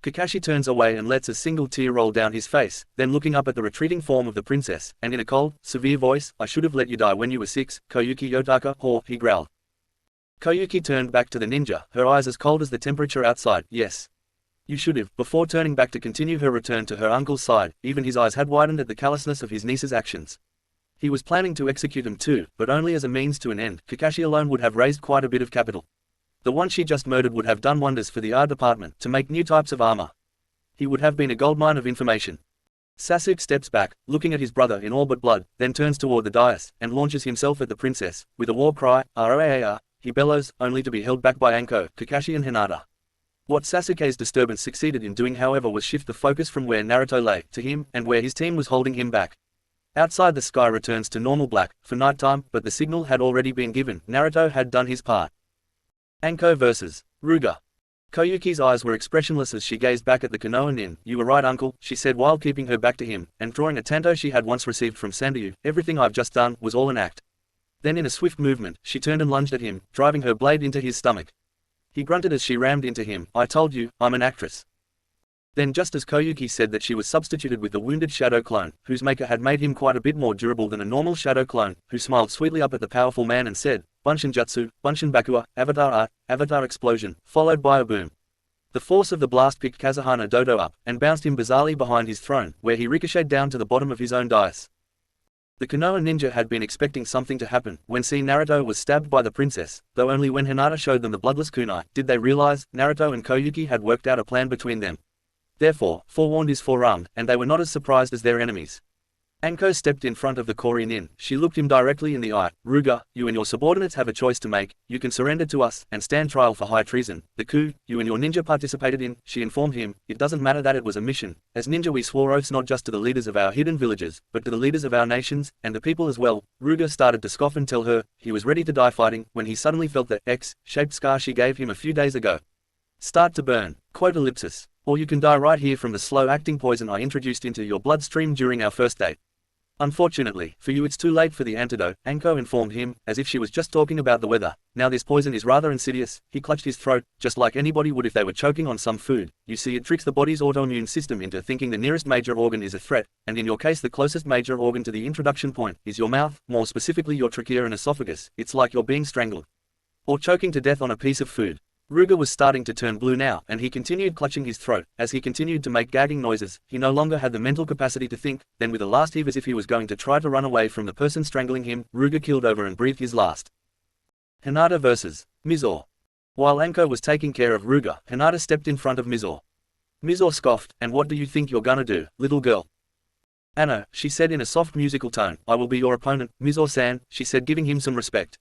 Kakashi turns away and lets a single tear roll down his face, then looking up at the retreating form of the princess, and in a cold, severe voice, I should have let you die when you were 6, Koyuki Yotaka, he growled. Koyuki turned back to the ninja, her eyes as cold as the temperature outside. Yes. You should have, before turning back to continue her return to her uncle's side. Even his eyes had widened at the callousness of his niece's actions. He was planning to execute them too, but only as a means to an end. Kakashi alone would have raised quite a bit of capital. The one she just murdered would have done wonders for the art department, to make new types of armor. He would have been a goldmine of information. Sasuke steps back, looking at his brother in all but blood, then turns toward the dais, and launches himself at the princess. With a war cry, "Roar!" he bellows, only to be held back by Anko, Kakashi and Hinata. What Sasuke's disturbance succeeded in doing however was shift the focus from where Naruto lay, to him, and where his team was holding him back. Outside the sky returns to normal black, for nighttime, but the signal had already been given. Naruto had done his part. Anko vs. Ruga. Koyuki's eyes were expressionless as she gazed back at the Konoha nin. You were right uncle, she said while keeping her back to him, and drawing a tanto she had once received from Sanryu. Everything I've just done was all an act. Then in a swift movement, she turned and lunged at him, driving her blade into his stomach. He grunted as she rammed into him. I told you, I'm an actress. Then just as Koyuki said that she was substituted with the wounded shadow clone, whose maker had made him quite a bit more durable than a normal shadow clone, who smiled sweetly up at the powerful man and said, Bunshin Jutsu, Bunshin Bakua, Avatar Art, Avatar Explosion, followed by a boom. The force of the blast picked Kazuhana Dodo up, and bounced him bizarrely behind his throne, where he ricocheted down to the bottom of his own dais. The Konoha ninja had been expecting something to happen. When Naruto was stabbed by the princess, though only when Hinata showed them the bloodless kunai, did they realize Naruto and Koyuki had worked out a plan between them. Therefore, forewarned is forearmed, and they were not as surprised as their enemies. Anko stepped in front of the Kori nin. She looked him directly in the eye. Ruga, you and your subordinates have a choice to make. You can surrender to us, and stand trial for high treason. The coup, you and your ninja participated in, she informed him. It doesn't matter that it was a mission. As ninja we swore oaths not just to the leaders of our hidden villages, but to the leaders of our nations, and the people as well. Ruga started to scoff and tell her, he was ready to die fighting, when he suddenly felt the X-shaped scar she gave him a few days ago start to burn. Quote ellipsis. Or you can die right here from the slow-acting poison I introduced into your bloodstream during our first date. Unfortunately, for you it's too late for the antidote, Anko informed him, as if she was just talking about the weather. Now this poison is rather insidious. He clutched his throat, just like anybody would if they were choking on some food. You see, it tricks the body's autoimmune system into thinking the nearest major organ is a threat, and in your case the closest major organ to the introduction point is your mouth, more specifically your trachea and esophagus. It's like you're being strangled. Or choking to death on a piece of food. Ruger was starting to turn blue now, and he continued clutching his throat. As he continued to make gagging noises, he no longer had the mental capacity to think. Then with a last heave as if he was going to try to run away from the person strangling him, Ruger keeled over and breathed his last. Hinata vs. Mizore. While Anko was taking care of Ruger, Hinata stepped in front of Mizore. Mizore scoffed, "And what do you think you're gonna do, little girl?" "Anno," she said in a soft musical tone, "I will be your opponent, Mizore-san," she said, giving him some respect.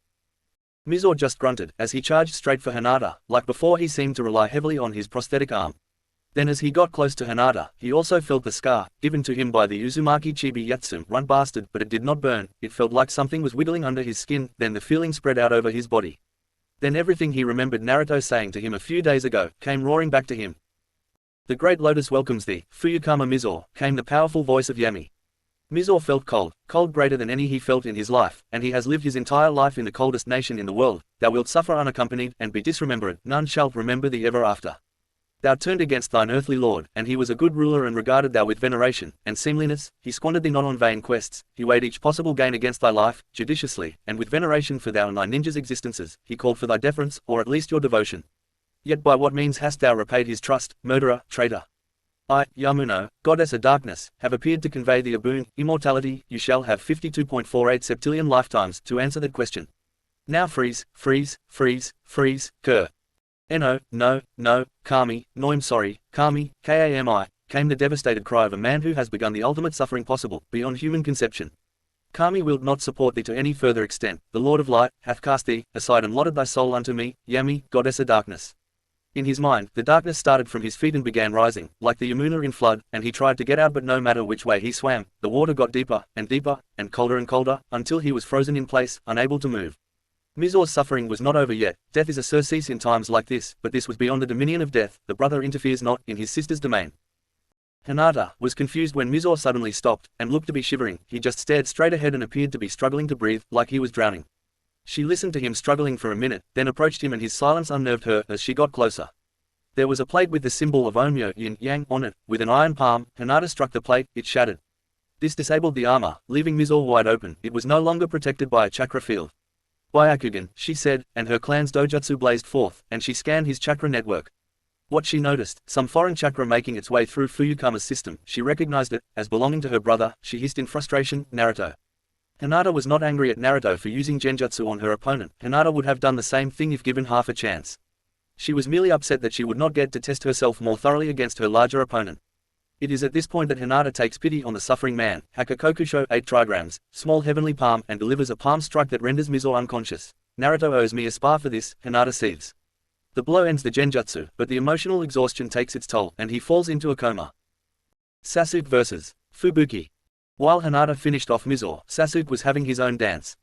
Mizore just grunted, as he charged straight for Hinata. Like before, he seemed to rely heavily on his prosthetic arm. Then as he got close to Hinata, he also felt the scar, given to him by the Uzumaki Chibi Yatsu, run bastard, but it did not burn. It felt like something was wiggling under his skin, then the feeling spread out over his body. Then everything he remembered Naruto saying to him a few days ago, came roaring back to him. "The Great Lotus welcomes thee, Fuyukama Mizore," came the powerful voice of Yami. Mizore felt cold, cold greater than any he felt in his life, and he has lived his entire life in the coldest nation in the world. "Thou wilt suffer unaccompanied, and be disremembered, none shall remember thee ever after. Thou turned against thine earthly lord, and he was a good ruler and regarded thou with veneration, and seemliness. He squandered thee not on vain quests, he weighed each possible gain against thy life, judiciously, and with veneration for thou and thy ninjas' existences, he called for thy deference, or at least your devotion. Yet by what means hast thou repaid his trust, murderer, traitor? I, Yamuno, goddess of darkness, have appeared to convey thee a boon, immortality. You shall have 52.48 septillion lifetimes to answer that question. Now freeze, freeze, freeze, freeze, cur. No, Kami, no I'm sorry, Kami, Kami, came the devastated cry of a man who has begun the ultimate suffering possible, beyond human conception. Kami wilt not support thee to any further extent. The Lord of Light hath cast thee aside and allotted thy soul unto me, Yami, goddess of darkness. In his mind, the darkness started from his feet and began rising, like the Yamuna in flood, and he tried to get out, but no matter which way he swam, the water got deeper, and colder, until he was frozen in place, unable to move. Mizore's suffering was not over yet. Death is a surcease in times like this, but this was beyond the dominion of death. The brother interferes not, in his sister's domain. Hinata was confused when Mizore suddenly stopped, and looked to be shivering. He just stared straight ahead and appeared to be struggling to breathe, like he was drowning. She listened to him struggling for a minute, then approached him, and his silence unnerved her. As she got closer, there was a plate with the symbol of Onmyo Yin Yang on it. With an iron palm, Hinata struck the plate. It shattered. This disabled the armor, leaving Mizore wide open. It was no longer protected by a chakra field. "Byakugan," she said, and her clan's dojutsu blazed forth, and she scanned his chakra network. What she noticed, some foreign chakra making its way through Fuyukama's system. She recognized it as belonging to her brother. She hissed in frustration, "Naruto." Hinata was not angry at Naruto for using genjutsu on her opponent. Hinata would have done the same thing if given half a chance. She was merely upset that she would not get to test herself more thoroughly against her larger opponent. It is at this point that Hinata takes pity on the suffering man. Hakakokusho 8 trigrams, small heavenly palm, and delivers a palm strike that renders Mizore unconscious. "Naruto owes me a spar for this," Hinata seethes. The blow ends the genjutsu, but the emotional exhaustion takes its toll, and he falls into a coma. Sasuke vs. Fubuki. While Hinata finished off Mizore, Sasuke was having his own dance.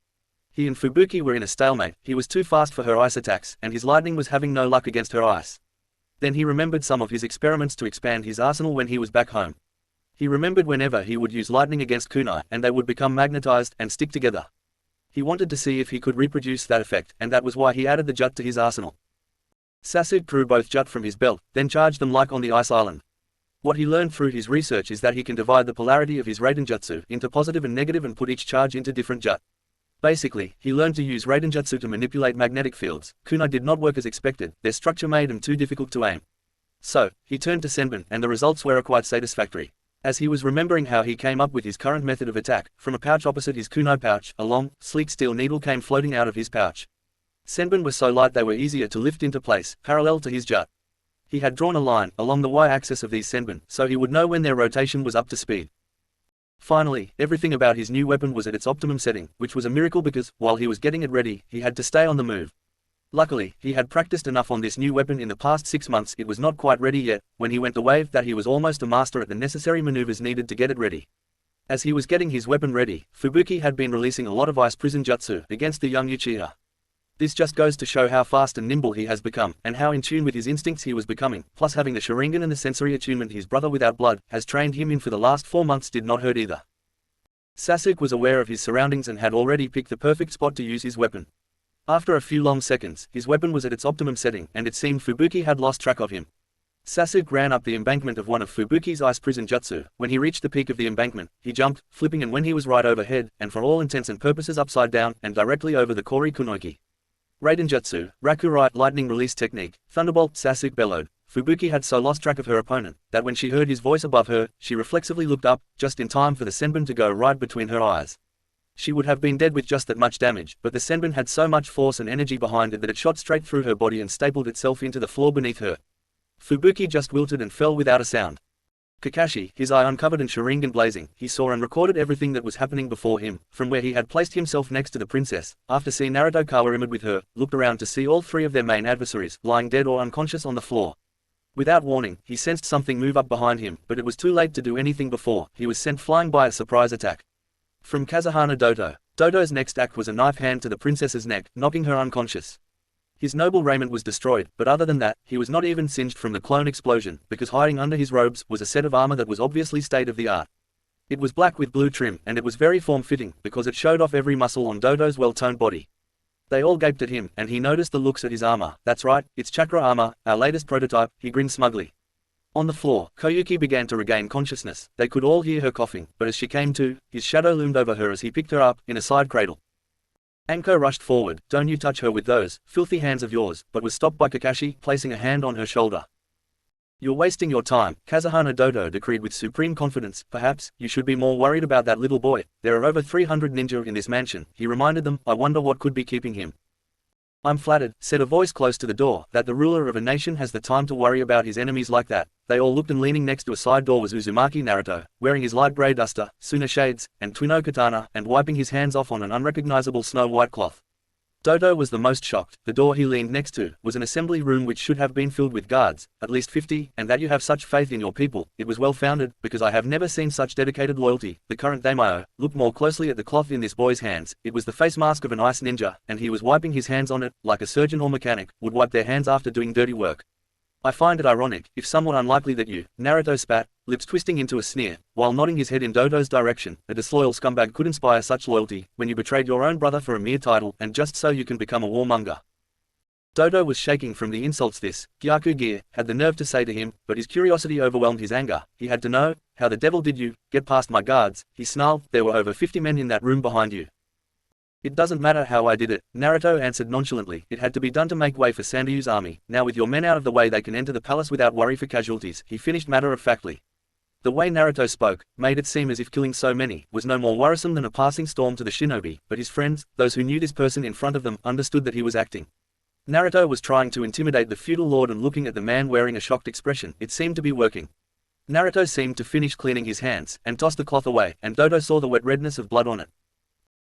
He and Fubuki were in a stalemate. He was too fast for her ice attacks, and his lightning was having no luck against her ice. Then he remembered some of his experiments to expand his arsenal when he was back home. He remembered whenever he would use lightning against kunai, and they would become magnetized and stick together. He wanted to see if he could reproduce that effect, and that was why he added the jut to his arsenal. Sasuke drew both jut from his belt, then charged them like on the ice island. What he learned through his research is that he can divide the polarity of his Raidenjutsu into positive and negative and put each charge into different jut. Basically, he learned to use Raidenjutsu to manipulate magnetic fields. Kunai did not work as expected. Their structure made him too difficult to aim. So, he turned to Senbon, and the results were quite satisfactory. As he was remembering how he came up with his current method of attack, from a pouch opposite his kunai pouch, a long, sleek steel needle came floating out of his pouch. Senbon were so light they were easier to lift into place, parallel to his jut. He had drawn a line along the y-axis of these senbon, so he would know when their rotation was up to speed. Finally, everything about his new weapon was at its optimum setting, which was a miracle because, while he was getting it ready, he had to stay on the move. Luckily, he had practiced enough on this new weapon in the past 6 months. It was not quite ready yet, when he went the wave that he was almost a master at the necessary maneuvers needed to get it ready. As he was getting his weapon ready, Fubuki had been releasing a lot of ice prison jutsu against the young Uchiha. This just goes to show how fast and nimble he has become, and how in tune with his instincts he was becoming, plus having the Sharingan and the sensory attunement his brother without blood has trained him in for the last 4 months did not hurt either. Sasuke was aware of his surroundings and had already picked the perfect spot to use his weapon. After a few long seconds, his weapon was at its optimum setting, and it seemed Fubuki had lost track of him. Sasuke ran up the embankment of one of Fubuki's ice prison jutsu. When he reached the peak of the embankment, he jumped, flipping, and when he was right overhead, and for all intents and purposes upside down, and directly over the Kori Kunoiki. Raiden Jutsu, Rakurai, lightning release technique, Thunderbolt, Sasuke bellowed. Fubuki had so lost track of her opponent, that when she heard his voice above her, she reflexively looked up, just in time for the senbon to go right between her eyes. She would have been dead with just that much damage, but the senbon had so much force and energy behind it that it shot straight through her body and stapled itself into the floor beneath her. Fubuki just wilted and fell without a sound. Kakashi, his eye uncovered and Sharingan blazing, he saw and recorded everything that was happening before him, from where he had placed himself next to the princess. After seeing Naruto Kawarima'd with her, looked around to see all three of their main adversaries, lying dead or unconscious on the floor. Without warning, he sensed something move up behind him, but it was too late to do anything before he was sent flying by a surprise attack. From Kazuhana Doto. Doto's next act was a knife hand to the princess's neck, knocking her unconscious. His noble raiment was destroyed, but other than that, he was not even singed from the clone explosion, because hiding under his robes was a set of armor that was obviously state-of-the-art. It was black with blue trim, and it was very form-fitting, because it showed off every muscle on Doto's well-toned body. They all gaped at him, and he noticed the looks at his armor. That's right, it's chakra armor, our latest prototype, he grinned smugly. On the floor, Koyuki began to regain consciousness. They could all hear her coughing, but as she came to, his shadow loomed over her as he picked her up, in a side cradle. Anko rushed forward. Don't you touch her with those filthy hands of yours, but was stopped by Kakashi, placing a hand on her shoulder. You're wasting your time, Kazuhana Doto decreed with supreme confidence. Perhaps, you should be more worried about that little boy. There are over 300 ninja in this mansion, he reminded them. I wonder what could be keeping him. I'm flattered, said a voice close to the door, that the ruler of a nation has the time to worry about his enemies like that. They all looked, and leaning next to a side door was Uzumaki Naruto, wearing his light grey duster, Suna shades, and Twino katana, and wiping his hands off on an unrecognizable snow-white cloth. Doto was the most shocked. The door he leaned next to was an assembly room which should have been filled with guards, at least 50, and that you have such faith in your people, it was well founded, because I have never seen such dedicated loyalty. The current daimyo looked more closely at the cloth in this boy's hands. It was the face mask of an ice ninja, and he was wiping his hands on it, like a surgeon or mechanic would wipe their hands after doing dirty work. I find it ironic, if somewhat unlikely, that you, Naruto spat, lips twisting into a sneer, while nodding his head in Doto's direction. A disloyal scumbag could inspire such loyalty, when you betrayed your own brother for a mere title, and just so you can become a warmonger. Doto was shaking from the insults this Gyaku had the nerve to say to him, but his curiosity overwhelmed his anger. He had to know, how the devil did you get past my guards? He snarled. There were over 50 men in that room behind you. It doesn't matter how I did it, Naruto answered nonchalantly. It had to be done to make way for Sanryu's army. Now with your men out of the way, they can enter the palace without worry for casualties, he finished matter-of-factly. The way Naruto spoke made it seem as if killing so many was no more worrisome than a passing storm to the shinobi, but his friends, those who knew this person in front of them, understood that he was acting. Naruto was trying to intimidate the feudal lord, and looking at the man wearing a shocked expression, it seemed to be working. Naruto seemed to finish cleaning his hands, and tossed the cloth away, and Doto saw the wet redness of blood on it.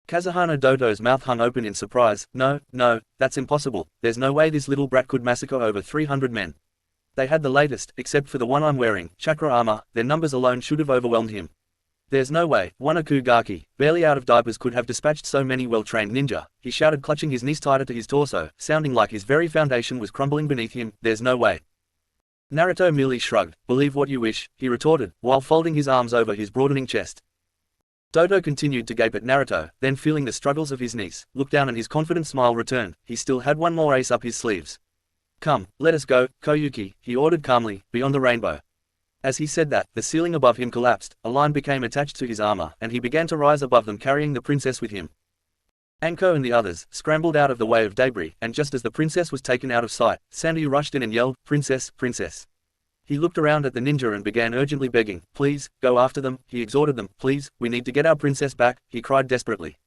Kazuhana Doto's mouth hung open in surprise. No, that's impossible. There's no way this little brat could massacre over 300 men. They had the latest, except for the one I'm wearing, chakra armor. Their numbers alone should have overwhelmed him. There's no way one Akugaki, barely out of diapers, could have dispatched so many well-trained ninja, he shouted, clutching his knees tighter to his torso, sounding like his very foundation was crumbling beneath him. There's no way. Naruto merely shrugged. Believe what you wish, he retorted, while folding his arms over his broadening chest. Doto continued to gape at Naruto, then feeling the struggles of his niece, looked down and his confident smile returned. He still had one more ace up his sleeves. Come, let us go, Koyuki, he ordered calmly, beyond the rainbow. As he said that, the ceiling above him collapsed, a line became attached to his armor, and he began to rise above them, carrying the princess with him. Anko and the others scrambled out of the way of debris, and just as the princess was taken out of sight, Sanryu rushed in and yelled, Princess, princess. He looked around at the ninja and began urgently begging. Please, go after them, he exhorted them. Please, we need to get our princess back, he cried desperately.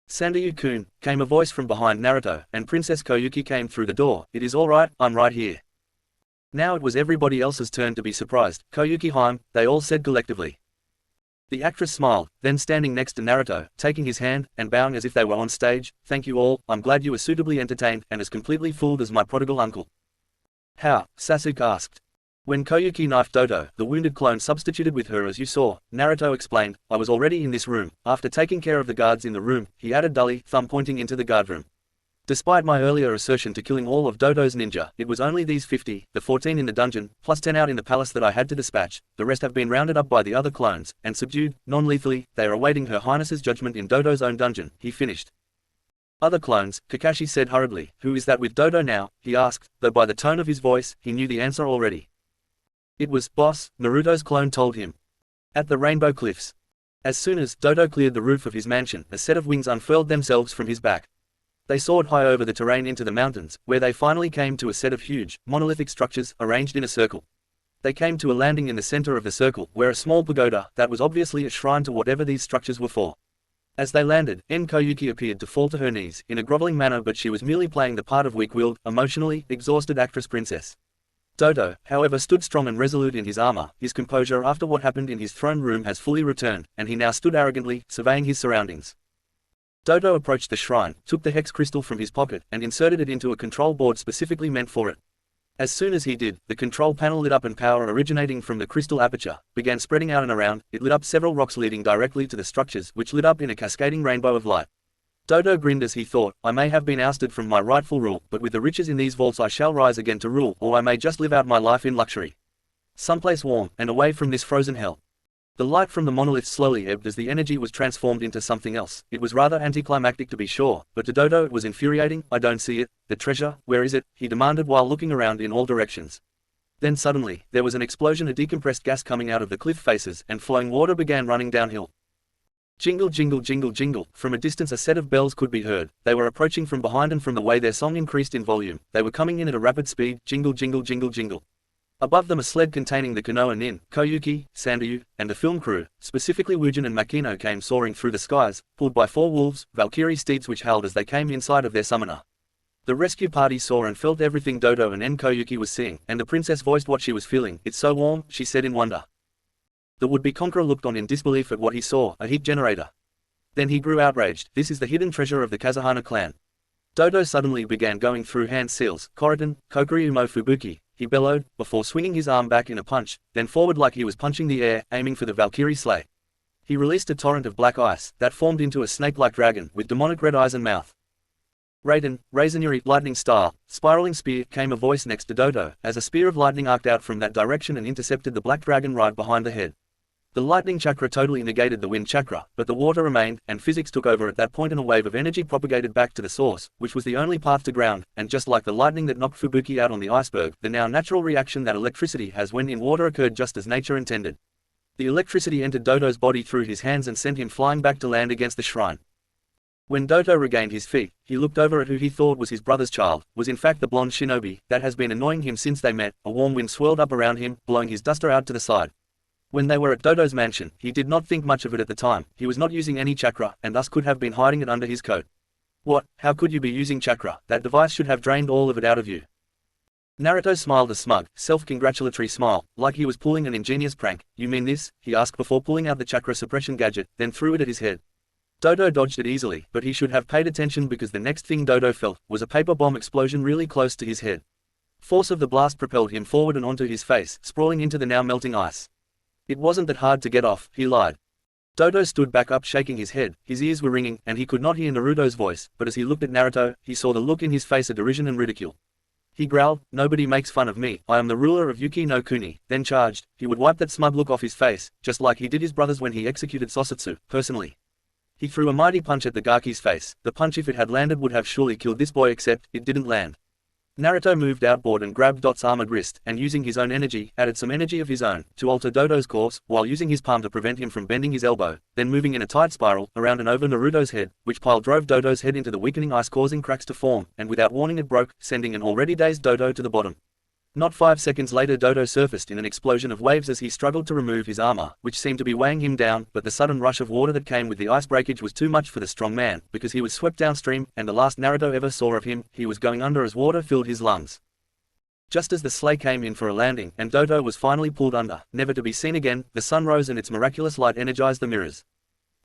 Sanryu-kun, came a voice from behind Naruto, and Princess Koyuki came through the door. It is all right, I'm right here. Now it was everybody else's turn to be surprised. Koyuki-hime, they all said collectively. The actress smiled, then standing next to Naruto, taking his hand, and bowing as if they were on stage. Thank you all, I'm glad you were suitably entertained, and as completely fooled as my prodigal uncle. How? Sasuke asked. When Koyuki knifed Doto, the wounded clone substituted with her as you saw, Naruto explained. I was already in this room. After taking care of the guards in the room, he added dully, thumb pointing into the guard room. Despite my earlier assertion to killing all of Doto's ninja, it was only these 50, the 14 in the dungeon, plus 10 out in the palace that I had to dispatch. The rest have been rounded up by the other clones, and subdued, non-lethally. They are awaiting Her Highness's judgment in Doto's own dungeon, he finished. Other clones, Kakashi said hurriedly. Who is that with Doto now? He asked, though by the tone of his voice, he knew the answer already. It was, boss, Naruto's clone told him. At the Rainbow Cliffs. As soon as Doto cleared the roof of his mansion, a set of wings unfurled themselves from his back. They soared high over the terrain into the mountains, where they finally came to a set of huge, monolithic structures arranged in a circle. They came to a landing in the center of the circle, where a small pagoda, that was obviously a shrine to whatever these structures were for. As they landed, Koyuki appeared to fall to her knees, in a groveling manner, but she was merely playing the part of weak-willed, emotionally exhausted actress princess. Dodo, however, stood strong and resolute in his armor. His composure after what happened in his throne room has fully returned, and he now stood arrogantly, surveying his surroundings. Dodo approached the shrine, took the hex crystal from his pocket, and inserted it into a control board specifically meant for it. As soon as he did, the control panel lit up and power originating from the crystal aperture began spreading out and around. It lit up several rocks leading directly to the structures, which lit up in a cascading rainbow of light. Dodo grinned as he thought, I may have been ousted from my rightful rule, but with the riches in these vaults I shall rise again to rule, or I may just live out my life in luxury. Someplace warm, and away from this frozen hell. The light from the monolith slowly ebbed as the energy was transformed into something else. It was rather anticlimactic to be sure, but to Dodo it was infuriating. I don't see it. The treasure, where is it? He demanded while looking around in all directions. Then suddenly, there was an explosion of decompressed gas coming out of the cliff faces, and flowing water began running downhill. Jingle jingle jingle jingle, from a distance a set of bells could be heard. They were approaching from behind, and from the way their song increased in volume, they were coming in at a rapid speed. Jingle jingle jingle jingle. Above them a sled containing the Konoha Nin, Koyuki, Sandayu, and the film crew, specifically Wujin and Makino, came soaring through the skies, pulled by 4 wolves, Valkyrie steeds which howled as they came inside of their summoner. The rescue party saw and felt everything Dodo and Koyuki was seeing, and the princess voiced what she was feeling. It's so warm, she said in wonder. The would-be conqueror looked on in disbelief at what he saw, a heat generator. Then he grew outraged. This is the hidden treasure of the Kazuhana clan. Dodo suddenly began going through hand seals, Koroten, Kokuryumo Fubuki, he bellowed, before swinging his arm back in a punch, then forward like he was punching the air, aiming for the Valkyrie sleigh. He released a torrent of black ice, that formed into a snake-like dragon, with demonic red eyes and mouth. Raiden, Razanuri, lightning style, spiraling spear, came a voice next to Dodo, as a spear of lightning arced out from that direction and intercepted the black dragon right behind the head. The lightning chakra totally negated the wind chakra, but the water remained, and physics took over at that point and a wave of energy propagated back to the source, which was the only path to ground, and just like the lightning that knocked Fubuki out on the iceberg, the now natural reaction that electricity has when in water occurred just as nature intended. The electricity entered Dodo's body through his hands and sent him flying back to land against the shrine. When Dodo regained his feet, he looked over at who he thought was his brother's child, was in fact the blonde shinobi, that has been annoying him since they met. A warm wind swirled up around him, blowing his duster out to the side. When they were at Dodo's mansion, he did not think much of it at the time. He was not using any chakra, and thus could have been hiding it under his coat. What? How could you be using chakra? That device should have drained all of it out of you. Naruto smiled a smug, self-congratulatory smile, like he was pulling an ingenious prank. You mean this? He asked before pulling out the chakra suppression gadget, then threw it at his head. Dodo dodged it easily, but he should have paid attention because the next thing Dodo felt was a paper bomb explosion really close to his head. Force of the blast propelled him forward and onto his face, sprawling into the now melting ice. It wasn't that hard to get off, he lied. Dodo stood back up shaking his head, his ears were ringing, and he could not hear Naruto's voice, but as he looked at Naruto, he saw the look in his face of derision and ridicule. He growled, nobody makes fun of me, I am the ruler of Yuki no Kuni, then charged. He would wipe that smug look off his face, just like he did his brothers when he executed Sosatsu, personally. He threw a mighty punch at the Gaki's face. The punch, if it had landed, would have surely killed this boy, except it didn't land. Naruto moved outboard and grabbed Dot's armored wrist, and using his own energy, added some energy of his own, to alter Dodo's course, while using his palm to prevent him from bending his elbow, then moving in a tight spiral, around and over Naruto's head, which pile drove Dodo's head into the weakening ice causing cracks to form, and without warning it broke, sending an already dazed Dodo to the bottom. Not 5 seconds later Dodo surfaced in an explosion of waves as he struggled to remove his armor, which seemed to be weighing him down, but the sudden rush of water that came with the ice breakage was too much for the strong man, because he was swept downstream, and the last Naruto ever saw of him, he was going under as water filled his lungs. Just as the sleigh came in for a landing, and Dodo was finally pulled under, never to be seen again, the sun rose and its miraculous light energized the mirrors.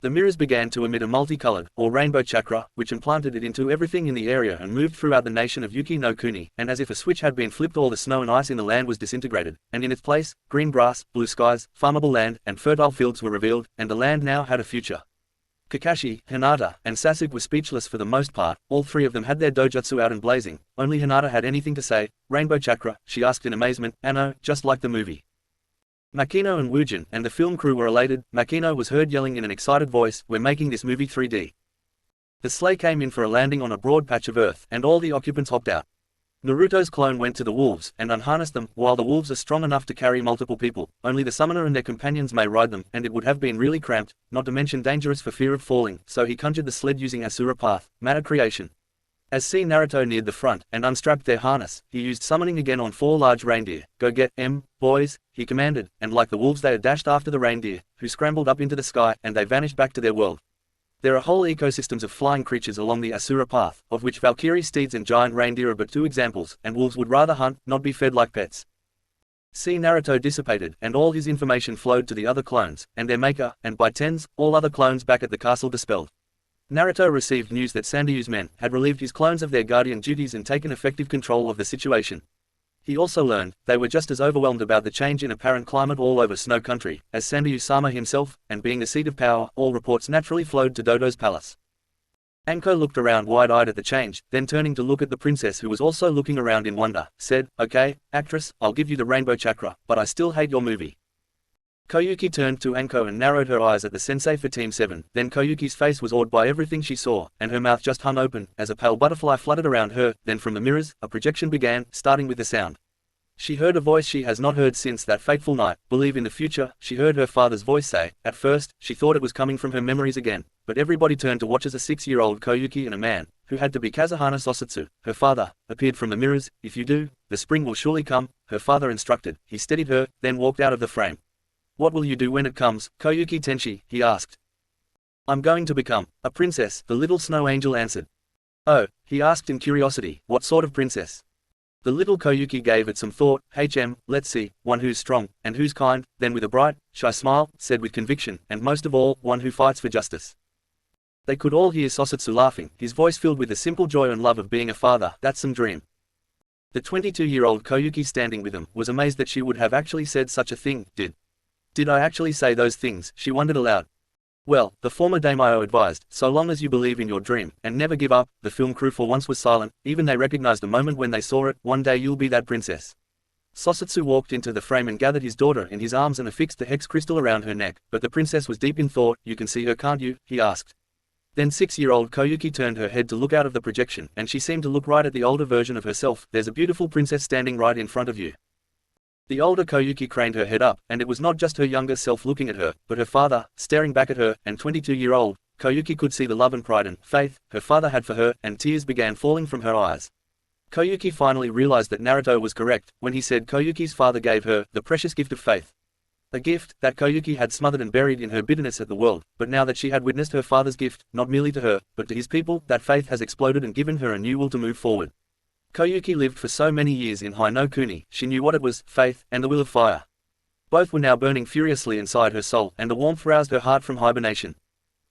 The mirrors began to emit a multicolored, or rainbow chakra, which implanted it into everything in the area and moved throughout the nation of Yuki no Kuni, and as if a switch had been flipped all the snow and ice in the land was disintegrated, and in its place, green grass, blue skies, farmable land, and fertile fields were revealed, and the land now had a future. Kakashi, Hinata, and Sasuke were speechless for the most part. All 3 of them had their dojutsu out and blazing. Only Hinata had anything to say. Rainbow chakra, she asked in amazement. Anno, just like the movie. Makino and Wujin and the film crew were elated. Makino was heard yelling in an excited voice, we're making this movie 3D. The sleigh came in for a landing on a broad patch of earth, and all the occupants hopped out. Naruto's clone went to the wolves, and unharnessed them. While the wolves are strong enough to carry multiple people, only the summoner and their companions may ride them, and it would have been really cramped, not to mention dangerous for fear of falling, so he conjured the sled using Asura Path, matter creation. As Naruto neared the front and unstrapped their harness, he used summoning again on 4 large reindeer. "Go get 'em, boys," he commanded, and like the wolves they had dashed after the reindeer, who scrambled up into the sky, and they vanished back to their world. There are whole ecosystems of flying creatures along the Asura path, of which Valkyrie steeds and giant reindeer are but 2 examples, and wolves would rather hunt, not be fed like pets. Naruto dissipated, and all his information flowed to the other clones, and their maker, and by tens, all other clones back at the castle dispelled. Naruto received news that Sanryu's men had relieved his clones of their guardian duties and taken effective control of the situation. He also learned they were just as overwhelmed about the change in apparent climate all over Snow Country as Sanryu-sama himself, and being the seat of power, all reports naturally flowed to Dodo's palace. Anko looked around wide-eyed at the change, then turning to look at the princess who was also looking around in wonder, said, "Okay, actress, I'll give you the rainbow chakra, but I still hate your movie." Koyuki turned to Anko and narrowed her eyes at the sensei for Team 7, then Koyuki's face was awed by everything she saw, and her mouth just hung open, as a pale butterfly fluttered around her, then from the mirrors, a projection began, starting with the sound. She heard a voice she has not heard since that fateful night. "Believe in the future," she heard her father's voice say. At first, she thought it was coming from her memories again, but everybody turned to watch as a 6-year-old Koyuki and a man, who had to be Kazuhana Sosatsu, her father, appeared from the mirrors. "If you do, the spring will surely come," her father instructed. He steadied her, then walked out of the frame. "What will you do when it comes, Koyuki Tenshi?" he asked. "I'm going to become a princess," the little snow angel answered. "Oh," he asked in curiosity, "what sort of princess?" The little Koyuki gave it some thought. Let's see, one who's strong, and who's kind," then with a bright, shy smile, said with conviction, "and most of all, one who fights for justice." They could all hear Sosatsu laughing, his voice filled with the simple joy and love of being a father. "That's some dream." The 22-year-old Koyuki standing with him was amazed that she would have actually said such a thing. Did I actually say those things, she wondered aloud. "Well," the former daimyo advised, "so long as you believe in your dream, and never give up." The film crew for once was silent, even they recognized the moment when they saw it. "One day you'll be that princess." Sosatsu walked into the frame and gathered his daughter in his arms and affixed the hex crystal around her neck, but the princess was deep in thought. "You can see her, can't you?" he asked. Then 6-year-old Koyuki turned her head to look out of the projection, and she seemed to look right at the older version of herself. "There's a beautiful princess standing right in front of you." The older Koyuki craned her head up, and it was not just her younger self looking at her, but her father, staring back at her, and 22-year-old Koyuki could see the love and pride and faith her father had for her, and tears began falling from her eyes. Koyuki finally realized that Naruto was correct when he said Koyuki's father gave her the precious gift of faith. A gift that Koyuki had smothered and buried in her bitterness at the world, but now that she had witnessed her father's gift, not merely to her, but to his people, that faith has exploded and given her a new will to move forward. Koyuki lived for so many years in Hai no Kuni, she knew what it was, faith, and the will of fire. Both were now burning furiously inside her soul, and the warmth roused her heart from hibernation.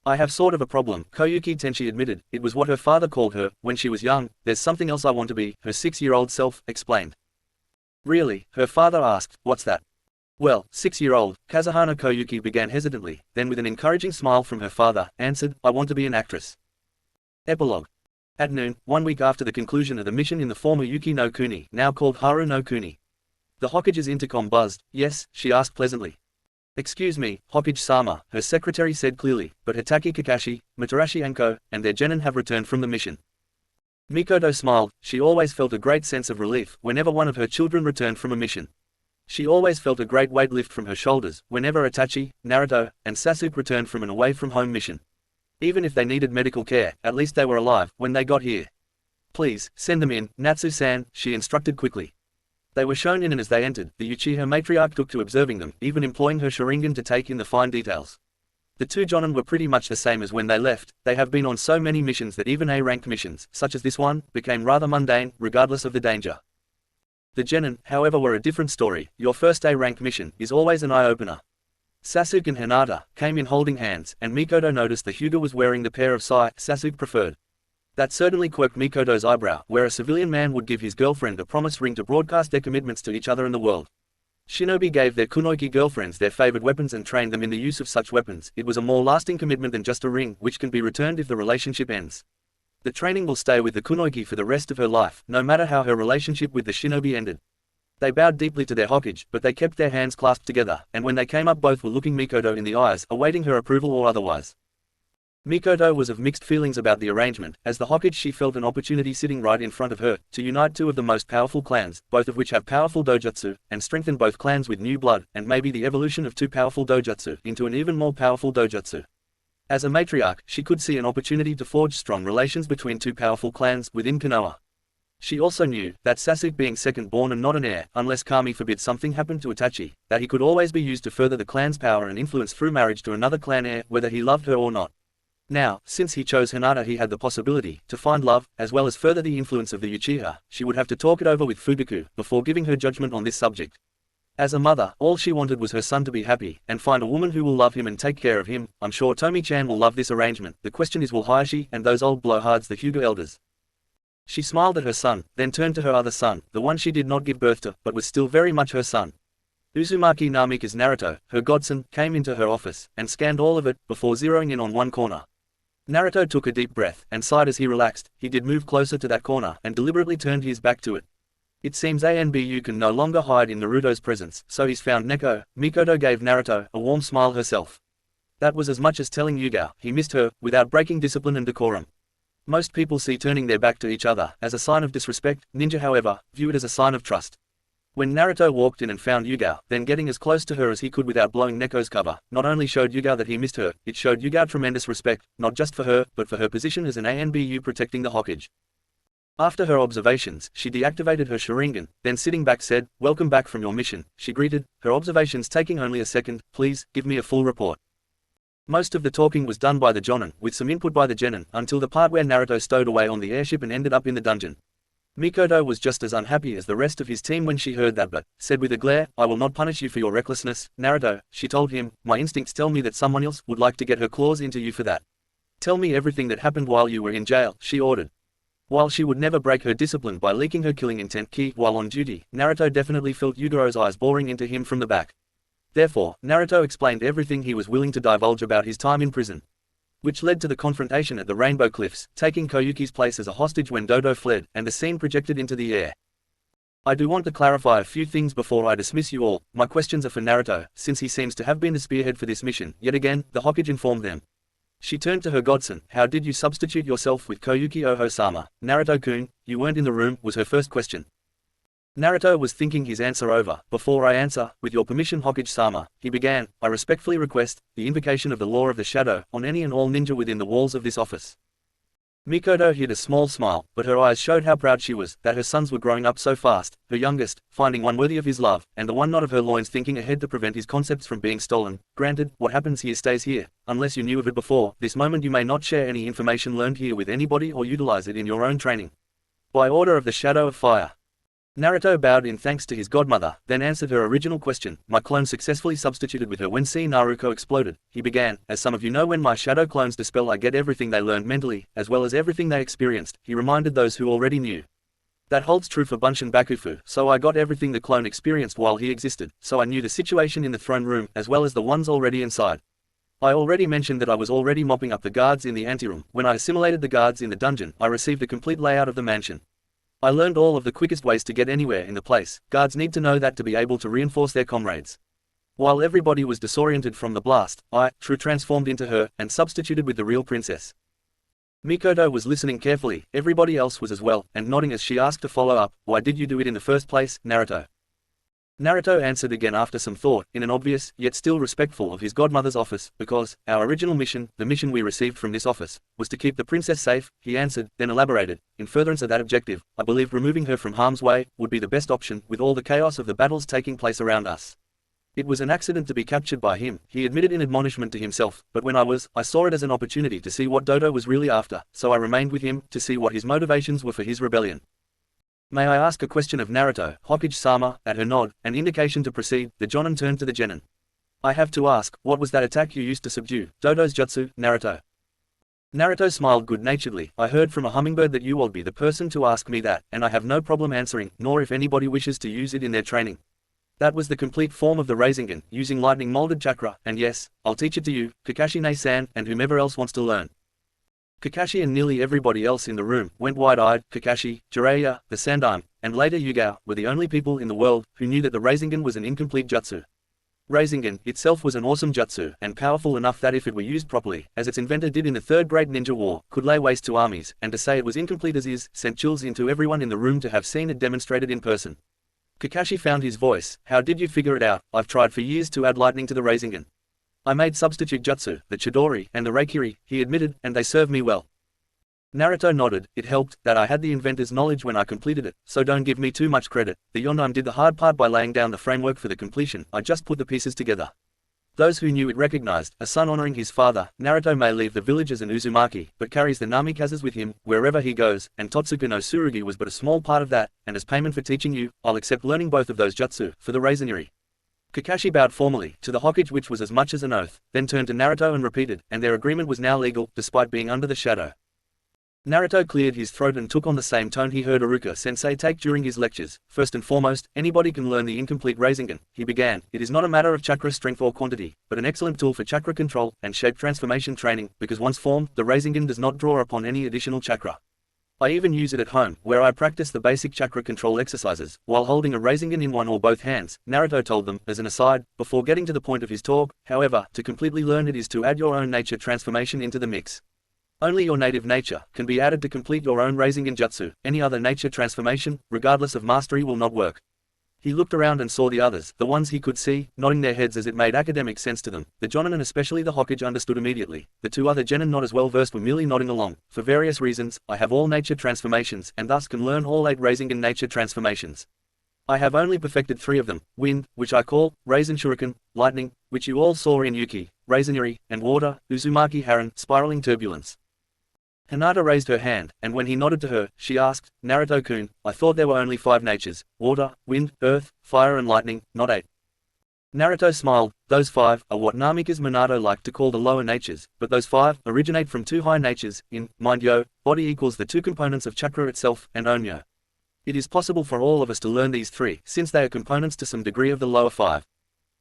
"I have sort of a problem," Koyuki Tenshi admitted. It was what her father called her, when she was young. "There's something else I want to be," her 6-year-old self explained. "Really?" her father asked. "What's that?" "Well, 6-year-old, Kazuhana," Koyuki began hesitantly, then with an encouraging smile from her father, answered, "I want to be an actress." Epilogue. At noon, 1 week after the conclusion of the mission in the former Yuki no Kuni, now called Haru no Kuni. The Hokage's intercom buzzed. "Yes?" she asked pleasantly. "Excuse me, Hokage-sama," her secretary said clearly, "but Hitaki Kakashi, Mitarashi Anko, and their genin have returned from the mission." Mikoto smiled. She always felt a great sense of relief whenever one of her children returned from a mission. She always felt a great weight lift from her shoulders whenever Itachi, Naruto, and Sasuke returned from an away-from-home mission. Even if they needed medical care, at least they were alive when they got here. "Please, send them in, Natsu-san," she instructed quickly. They were shown in, and as they entered, the Uchiha matriarch took to observing them, even employing her Sharingan to take in the fine details. The 2 jonin were pretty much the same as when they left. They have been on so many missions that even A-ranked missions, such as this one, became rather mundane, regardless of the danger. The genin, however, were a different story. Your first A-ranked mission is always an eye-opener. Sasuke and Hinata came in holding hands, and Mikoto noticed that Hyuga was wearing the pair of Sasuke preferred. That certainly quirked Mikoto's eyebrow, where a civilian man would give his girlfriend a promise ring to broadcast their commitments to each other and the world. Shinobi gave their kunoichi girlfriends their favored weapons and trained them in the use of such weapons. It was a more lasting commitment than just a ring, which can be returned if the relationship ends. The training will stay with the kunoichi for the rest of her life, no matter how her relationship with the shinobi ended. They bowed deeply to their Hokage, but they kept their hands clasped together, and when they came up both were looking Mikoto in the eyes, awaiting her approval or otherwise. Mikoto was of mixed feelings about the arrangement. As the Hokage, she felt an opportunity sitting right in front of her, to unite 2 of the most powerful clans, both of which have powerful dojutsu, and strengthen both clans with new blood, and maybe the evolution of 2 powerful dojutsu into an even more powerful dojutsu. As a matriarch, she could see an opportunity to forge strong relations between two powerful clans within Konoha. She also knew that Sasuke being second-born and not an heir, unless Kami forbid something happened to Itachi, that he could always be used to further the clan's power and influence through marriage to another clan heir, whether he loved her or not. Now, since he chose Hinata, he had the possibility to find love, as well as further the influence of the Uchiha. She would have to talk it over with Fugaku before giving her judgment on this subject. As a mother, all she wanted was her son to be happy, and find a woman who will love him and take care of him. I'm sure Tomi-chan will love this arrangement. The question is, will Hayashi and those old blowhards, the Hyuga elders? She smiled at her son, then turned to her other son, the one she did not give birth to, but was still very much her son. Uzumaki Namika's Naruto, her godson, came into her office, and scanned all of it, before zeroing in on one corner. Naruto took a deep breath, and sighed as he relaxed. He did move closer to that corner, and deliberately turned his back to it. It seems ANBU can no longer hide in Naruto's presence, so he's found Neko. Mikoto gave Naruto a warm smile herself. That was as much as telling Yugao he missed her, without breaking discipline and decorum. Most people see turning their back to each other as a sign of disrespect. Ninja, however, view it as a sign of trust. When Naruto walked in and found Yugao, then getting as close to her as he could without blowing Neko's cover, not only showed Yugao that he missed her, it showed Yugao tremendous respect, not just for her, but for her position as an ANBU protecting the Hokage. After her observations, she deactivated her Sharingan, then sitting back said, "Welcome back from your mission," she greeted, her observations taking only a second. "Please, give me a full report." Most of the talking was done by the Jonin, with some input by the Genin, until the part where Naruto stowed away on the airship and ended up in the dungeon. Mikoto was just as unhappy as the rest of his team when she heard that, but said with a glare, "I will not punish you for your recklessness, Naruto," she told him. "My instincts tell me that someone else would like to get her claws into you for that. Tell me everything that happened while you were in jail," she ordered. While she would never break her discipline by leaking her killing intent ki while on duty, Naruto definitely felt Yugiro's eyes boring into him from the back. Therefore, Naruto explained everything he was willing to divulge about his time in prison, which led to the confrontation at the Rainbow Cliffs, taking Koyuki's place as a hostage when Dodo fled, and the scene projected into the air. I do want to clarify a few things before I dismiss you all. My questions are for Naruto, since he seems to have been the spearhead for this mission. Yet again, the Hokage informed them. She turned to her godson. "How did you substitute yourself with Koyuki Oho-sama? Naruto-kun, you weren't in the room," was her first question. Naruto was thinking his answer over. "Before I answer, with your permission, Hokage-sama," he began, "I respectfully request the invocation of the law of the shadow on any and all ninja within the walls of this office." Mikoto hid a small smile, but her eyes showed how proud she was that her sons were growing up so fast, her youngest, finding one worthy of his love, and the one not of her loins, thinking ahead to prevent his concepts from being stolen. Granted, what happens here stays here. Unless you knew of it before this moment, you may not share any information learned here with anybody or utilize it in your own training. By order of the Shadow of Fire. Naruto bowed in thanks to his godmother, then answered her original question. "My clone successfully substituted with her when Naruto exploded," he began. "As some of you know, when my shadow clones dispel, I get everything they learned mentally, as well as everything they experienced," he reminded those who already knew. "That holds true for Bunshin Bakufu, so I got everything the clone experienced while he existed, so I knew the situation in the throne room, as well as the ones already inside. I already mentioned that I was already mopping up the guards in the anteroom. When I assimilated the guards in the dungeon, I received a complete layout of the mansion. I learned all of the quickest ways to get anywhere in the place. Guards need to know that to be able to reinforce their comrades." While everybody was disoriented from the blast, I, True, transformed into her, and substituted with the real princess. Mikoto was listening carefully, everybody else was as well, and nodding as she asked to follow up, "Why did you do it in the first place, Naruto?" Naruto answered again after some thought, in an obvious, yet still respectful of his godmother's office, "Because our original mission, the mission we received from this office, was to keep the princess safe," he answered, then elaborated. "In furtherance of that objective, I believed removing her from harm's way would be the best option, with all the chaos of the battles taking place around us. It was an accident to be captured by him," he admitted in admonishment to himself, "but when I saw it as an opportunity to see what Dodo was really after, so I remained with him, to see what his motivations were for his rebellion." "May I ask a question of Naruto?" Hokage-sama, at her nod, an indication to proceed, the Jonin turned to the Genin. "I have to ask, what was that attack you used to subdue Dodo's jutsu, Naruto?" Naruto smiled good-naturedly. "I heard from a hummingbird that you will be the person to ask me that, and I have no problem answering, nor if anybody wishes to use it in their training. That was the complete form of the rasengan, using lightning-molded chakra, and yes, I'll teach it to you, Kakashi-ne-san, and whomever else wants to learn." Kakashi and nearly everybody else in the room went wide-eyed. Kakashi, Jiraiya, the Sandaime, and later Yugao were the only people in the world who knew that the rasengan was an incomplete jutsu. Rasengan itself was an awesome jutsu, and powerful enough that if it were used properly, as its inventor did in the Third Great Ninja War, could lay waste to armies, and to say it was incomplete as is, sent chills into everyone in the room to have seen it demonstrated in person. Kakashi found his voice. "How did you figure it out?" "I've tried for years to add lightning to the rasengan. I made substitute jutsu, the chidori, and the reikiri, he admitted, and they served me well. Naruto nodded. It helped that I had the inventor's knowledge when I completed it, so don't give me too much credit. The Yondaime did the hard part by laying down the framework for the completion, I just put the pieces together. Those who knew it recognized a son honoring his father. Naruto may leave the village as an Uzumaki, but carries the Namikazes with him, wherever he goes, and Totsuka no Tsurugi was but a small part of that, and as payment for teaching you, I'll accept learning both of those jutsu, for the rasengan. Kakashi bowed formally to the Hokage, which was as much as an oath, then turned to Naruto and repeated, and their agreement was now legal, despite being under the shadow. Naruto cleared his throat and took on the same tone he heard Iruka-sensei take during his lectures. First and foremost, anybody can learn the incomplete rasengan, he began. It is not a matter of chakra strength or quantity, but an excellent tool for chakra control and shape transformation training, because once formed, the rasengan does not draw upon any additional chakra. I even use it at home, where I practice the basic chakra control exercises, while holding a rasengan in one or both hands, Naruto told them, as an aside, before getting to the point of his talk. However, to completely learn it is to add your own nature transformation into the mix. Only your native nature can be added to complete your own rasengan jutsu. Any other nature transformation, regardless of mastery, will not work. He looked around and saw the others, the ones he could see, nodding their heads as it made academic sense to them. The Jonin and especially the Hokage understood immediately. The two other genin not as well versed were merely nodding along. For various reasons, I have all nature transformations and thus can learn all 8 rasengan nature transformations. I have only perfected 3 of them: wind, which I call Rasen Shuriken; lightning, which you all saw in Yuki, Rasenari; and water, Uzumaki Haran, spiraling turbulence. Hinata raised her hand, and when he nodded to her, she asked, Naruto-kun, I thought there were only 5 natures: water, wind, earth, fire and lightning, not 8. Naruto smiled. Those 5 are what Namikaze Minato liked to call the lower natures, but those 5 originate from 2 high natures, in mind-yo, body equals the 2 components of chakra itself, and onyo. It is possible for all of us to learn these 3, since they are components to some degree of the lower 5.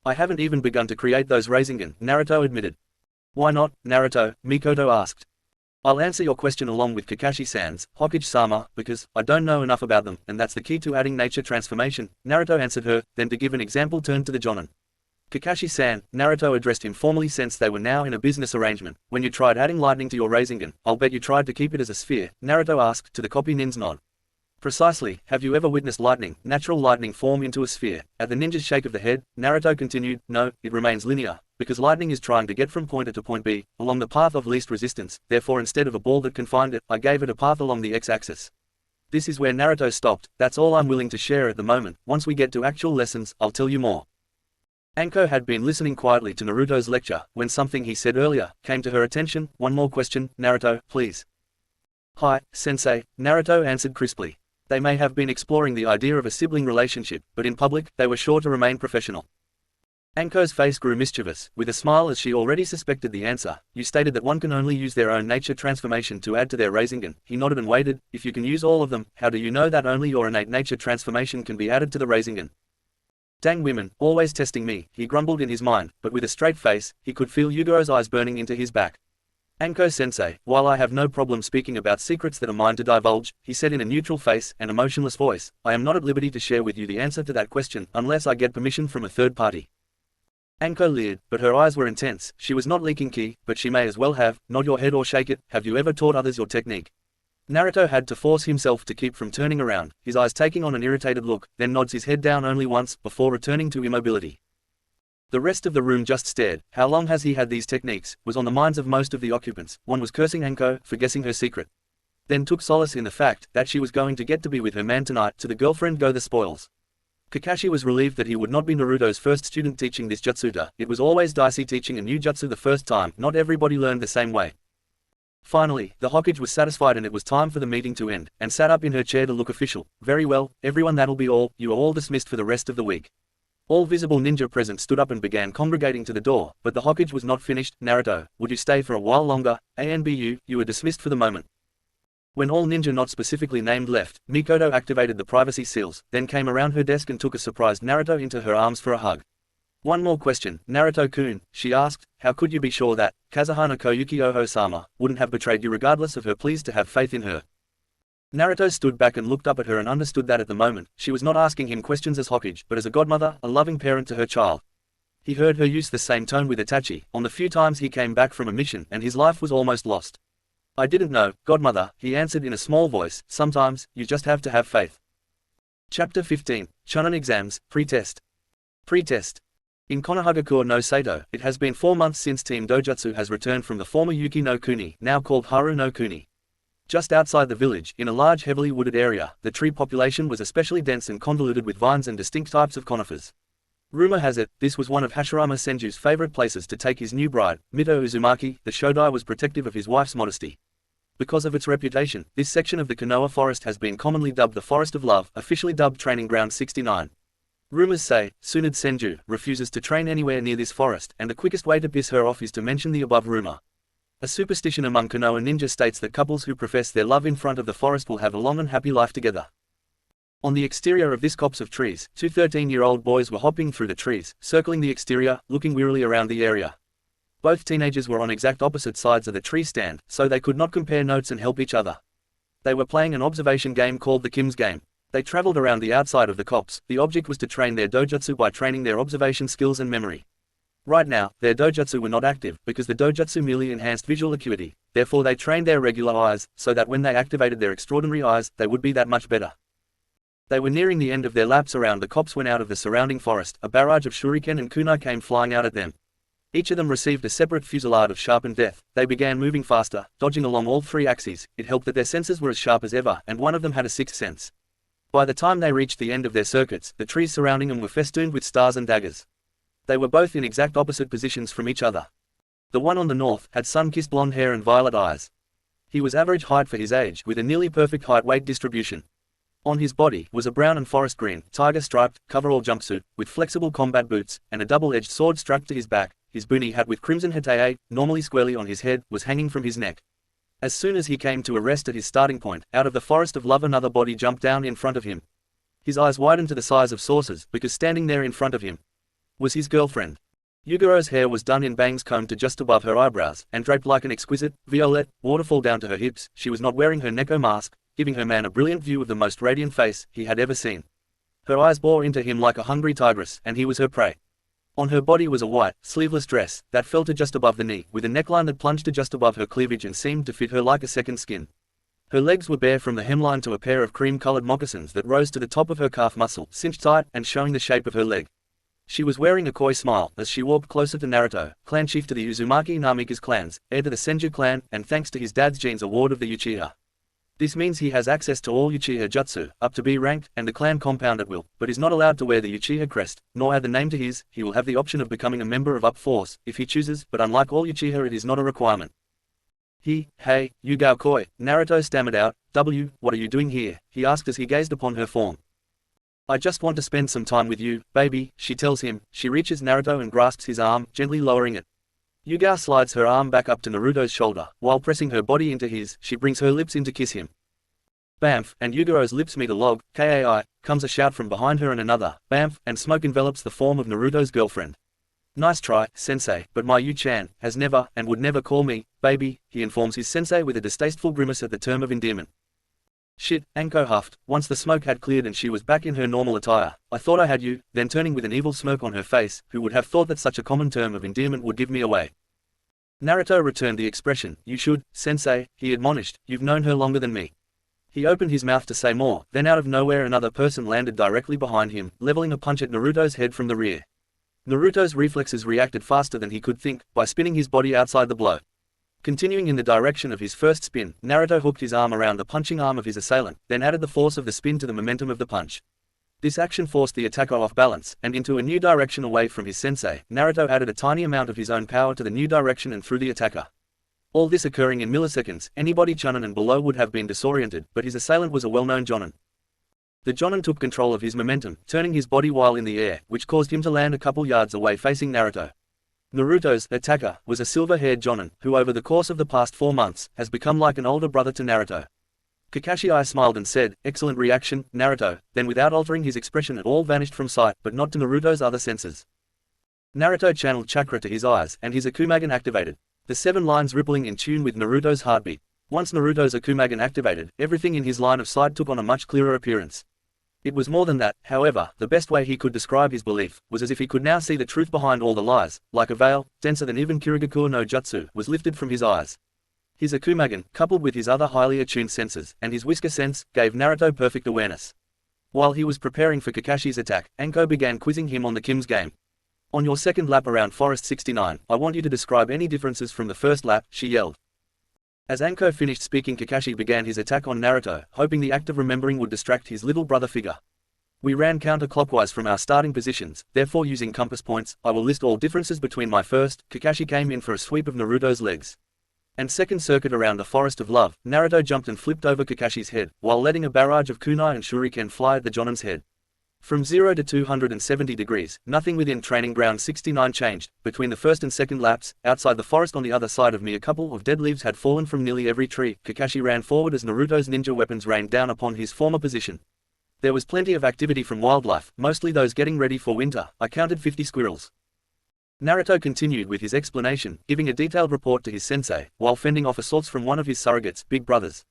I haven't even begun to create those rasengan, Naruto admitted. Why not, Naruto? Mikoto asked. I'll answer your question along with Kakashi-san's, Hokage-sama, because I don't know enough about them, and that's the key to adding nature transformation, Naruto answered her, then to give an example turned to the Jonin. Kakashi-san, Naruto addressed him formally since they were now in a business arrangement. When you tried adding lightning to your rasengan, I'll bet you tried to keep it as a sphere, Naruto asked to the copy nin's nod. Precisely. Have you ever witnessed lightning, natural lightning, form into a sphere? At the ninja's shake of the head, Naruto continued, no, it remains linear, because lightning is trying to get from point A to point B, along the path of least resistance. Therefore, instead of a ball that confined it, I gave it a path along the x-axis. This is where Naruto stopped. That's all I'm willing to share at the moment. Once we get to actual lessons, I'll tell you more. Anko had been listening quietly to Naruto's lecture, when something he said earlier came to her attention. One more question, Naruto, please. Hi, sensei, Naruto answered crisply. They may have been exploring the idea of a sibling relationship, but in public, they were sure to remain professional. Anko's face grew mischievous, with a smile as she already suspected the answer. You stated that one can only use their own nature transformation to add to their rasengan. He nodded and waited. If you can use all of them, how do you know that only your innate nature transformation can be added to the rasengan? Dang women, always testing me, he grumbled in his mind, but with a straight face, he could feel Yugo's eyes burning into his back. Anko-sensei, while I have no problem speaking about secrets that are mine to divulge, he said in a neutral face and emotionless voice, I am not at liberty to share with you the answer to that question, unless I get permission from a third party. Anko leered, but her eyes were intense. She was not leaking ki, but she may as well have. Nod your head or shake it. Have you ever taught others your technique? Naruto had to force himself to keep from turning around, his eyes taking on an irritated look, then nods his head down only once, before returning to immobility. The rest of the room just stared. How long has he had these techniques, was on the minds of most of the occupants. One was cursing Anko for guessing her secret. Then took solace in the fact that she was going to get to be with her man tonight. To the girlfriend go the spoils. Kakashi was relieved that he would not be Naruto's first student teaching this jutsuta. It was always dicey teaching a new jutsu the first time. Not everybody learned the same way. Finally, the Hokage was satisfied and it was time for the meeting to end, and sat up in her chair to look official. Very well, everyone, that'll be all. You are all dismissed for the rest of the week. All visible ninja present stood up and began congregating to the door, but the Hokage was not finished. Naruto, would you stay for a while longer? ANBU, you are dismissed for the moment. When all ninja not specifically named left, Mikoto activated the privacy seals, then came around her desk and took a surprised Naruto into her arms for a hug. One more question, Naruto-kun, she asked, how could you be sure that Kazuhana Koyuki Oho-sama wouldn't have betrayed you regardless of her pleas to have faith in her? Naruto stood back and looked up at her and understood that at the moment, she was not asking him questions as Hokage, but as a godmother, a loving parent to her child. He heard her use the same tone with Itachi, on the few times he came back from a mission and his life was almost lost. I didn't know, godmother, he answered in a small voice. Sometimes, you just have to have faith. Chapter 15, Chunin Exams, Pre-Test. Pre-Test. In Konohagakure no Sato, it has been 4 months since Team Dojutsu has returned from the former Yuki no Kuni, now called Haru no Kuni. Just outside the village, in a large heavily wooded area, the tree population was especially dense and convoluted with vines and distinct types of conifers. Rumor has it, this was one of Hashirama Senju's favorite places to take his new bride, Mito Uzumaki. The Shodai was protective of his wife's modesty. Because of its reputation, this section of the Konoha forest has been commonly dubbed the Forest of Love, officially dubbed Training Ground 69. Rumors say, Tsunade Senju refuses to train anywhere near this forest, and the quickest way to piss her off is to mention the above rumor. A superstition among Konoha ninja states that couples who profess their love in front of the forest will have a long and happy life together. On the exterior of this copse of trees, two 13-year-old boys were hopping through the trees, circling the exterior, looking wearily around the area. Both teenagers were on exact opposite sides of the tree stand, so they could not compare notes and help each other. They were playing an observation game called the Kim's Game. They traveled around the outside of the copse. The object was to train their dojutsu by training their observation skills and memory. Right now, their dojutsu were not active, because the dojutsu merely enhanced visual acuity. Therefore they trained their regular eyes, so that when they activated their extraordinary eyes, they would be that much better. They were nearing the end of their laps around the copse when out of the surrounding forest, a barrage of shuriken and kunai came flying out at them. Each of them received a separate fusillade of sharpened death. They began moving faster, dodging along all three axes. It helped that their senses were as sharp as ever, and one of them had a sixth sense. By the time they reached the end of their circuits, the trees surrounding them were festooned with stars and daggers. They were both in exact opposite positions from each other. The one on the north had sun-kissed blonde hair and violet eyes. He was average height for his age, with a nearly perfect height-weight distribution. On his body was a brown and forest green, tiger-striped, coverall jumpsuit, with flexible combat boots, and a double-edged sword strapped to his back. His boonie hat with crimson hetae, normally squarely on his head, was hanging from his neck. As soon as he came to a rest at his starting point, out of the forest of love another body jumped down in front of him. His eyes widened to the size of saucers, because standing there in front of him was his girlfriend. Yuguro's hair was done in bangs combed to just above her eyebrows, and draped like an exquisite, violette, waterfall down to her hips. She was not wearing her Neko mask, giving her man a brilliant view of the most radiant face he had ever seen. Her eyes bore into him like a hungry tigress, and he was her prey. On her body was a white, sleeveless dress, that fell to just above the knee, with a neckline that plunged to just above her cleavage and seemed to fit her like a second skin. Her legs were bare from the hemline to a pair of cream-colored moccasins that rose to the top of her calf muscle, cinched tight, and showing the shape of her leg. She was wearing a coy smile, as she walked closer to Naruto, clan chief to the Uzumaki Namika's clans, heir to the Senju clan, and thanks to his dad's genes a ward of the Uchiha. This means he has access to all Uchiha jutsu, up to B rank, and the clan compound at will, but is not allowed to wear the Uchiha crest, nor add the name to his. He will have the option of becoming a member of Up Force, if he chooses, but unlike all Uchiha it is not a requirement. Hey, Yugao Koi, Naruto stammered out. What are you doing here? He asked as he gazed upon her form. I just want to spend some time with you, baby, she tells him. She reaches Naruto and grasps his arm, gently lowering it. Yugao slides her arm back up to Naruto's shoulder, while pressing her body into his. She brings her lips in to kiss him. Bamf, and Yuguro's lips meet a log. Kai, comes a shout from behind her and another, bamf, and smoke envelops the form of Naruto's girlfriend. Nice try, sensei, but my Yu-chan has never, and would never call me, baby, he informs his sensei with a distasteful grimace at the term of endearment. Shit, Anko huffed, once the smoke had cleared and she was back in her normal attire. I thought I had you, then turning with an evil smirk on her face. Who would have thought that such a common term of endearment would give me away? Naruto returned the expression. You should, sensei, he admonished, you've known her longer than me. He opened his mouth to say more, then out of nowhere another person landed directly behind him, leveling a punch at Naruto's head from the rear. Naruto's reflexes reacted faster than he could think, by spinning his body outside the blow. Continuing in the direction of his first spin, Naruto hooked his arm around the punching arm of his assailant, then added the force of the spin to the momentum of the punch. This action forced the attacker off balance, and into a new direction away from his sensei. Naruto added a tiny amount of his own power to the new direction and threw the attacker. All this occurring in milliseconds. Anybody Chunin and below would have been disoriented, but his assailant was a well-known Jonin. The Jonin took control of his momentum, turning his body while in the air, which caused him to land a couple yards away facing Naruto. Naruto's attacker was a silver-haired Jonin, who over the course of the past 4 months, has become like an older brother to Naruto. Kakashi smiled and said, excellent reaction, Naruto, then without altering his expression at all vanished from sight, but not to Naruto's other senses. Naruto channeled chakra to his eyes, and his Akumagen activated. The 7 lines rippling in tune with Naruto's heartbeat. Once Naruto's Akumagen activated, everything in his line of sight took on a much clearer appearance. It was more than that, however. The best way he could describe his belief was as if he could now see the truth behind all the lies, like a veil, denser than even Kirigakure no Jutsu, was lifted from his eyes. His Akumagen, coupled with his other highly attuned senses, and his whisker sense, gave Naruto perfect awareness. While he was preparing for Kakashi's attack, Anko began quizzing him on the Kim's game. On your second lap around Forest 69, I want you to describe any differences from the first lap, she yelled. As Anko finished speaking, Kakashi began his attack on Naruto, hoping the act of remembering would distract his little brother figure. We ran counterclockwise from our starting positions, therefore using compass points, I will list all differences between my first. Kakashi came in for a sweep of Naruto's legs. And second circuit around the Forest of Love, Naruto jumped and flipped over Kakashi's head, while letting a barrage of kunai and shuriken fly at the Jonin's head. From 0 to 270 degrees, nothing within training ground 69 changed. Between the first and second laps, outside the forest on the other side of me, a couple of dead leaves had fallen from nearly every tree. Kakashi ran forward as Naruto's ninja weapons rained down upon his former position. There was plenty of activity from wildlife, mostly those getting ready for winter. I counted 50 squirrels. Naruto continued with his explanation, giving a detailed report to his sensei, while fending off assaults from one of his surrogates, big brothers.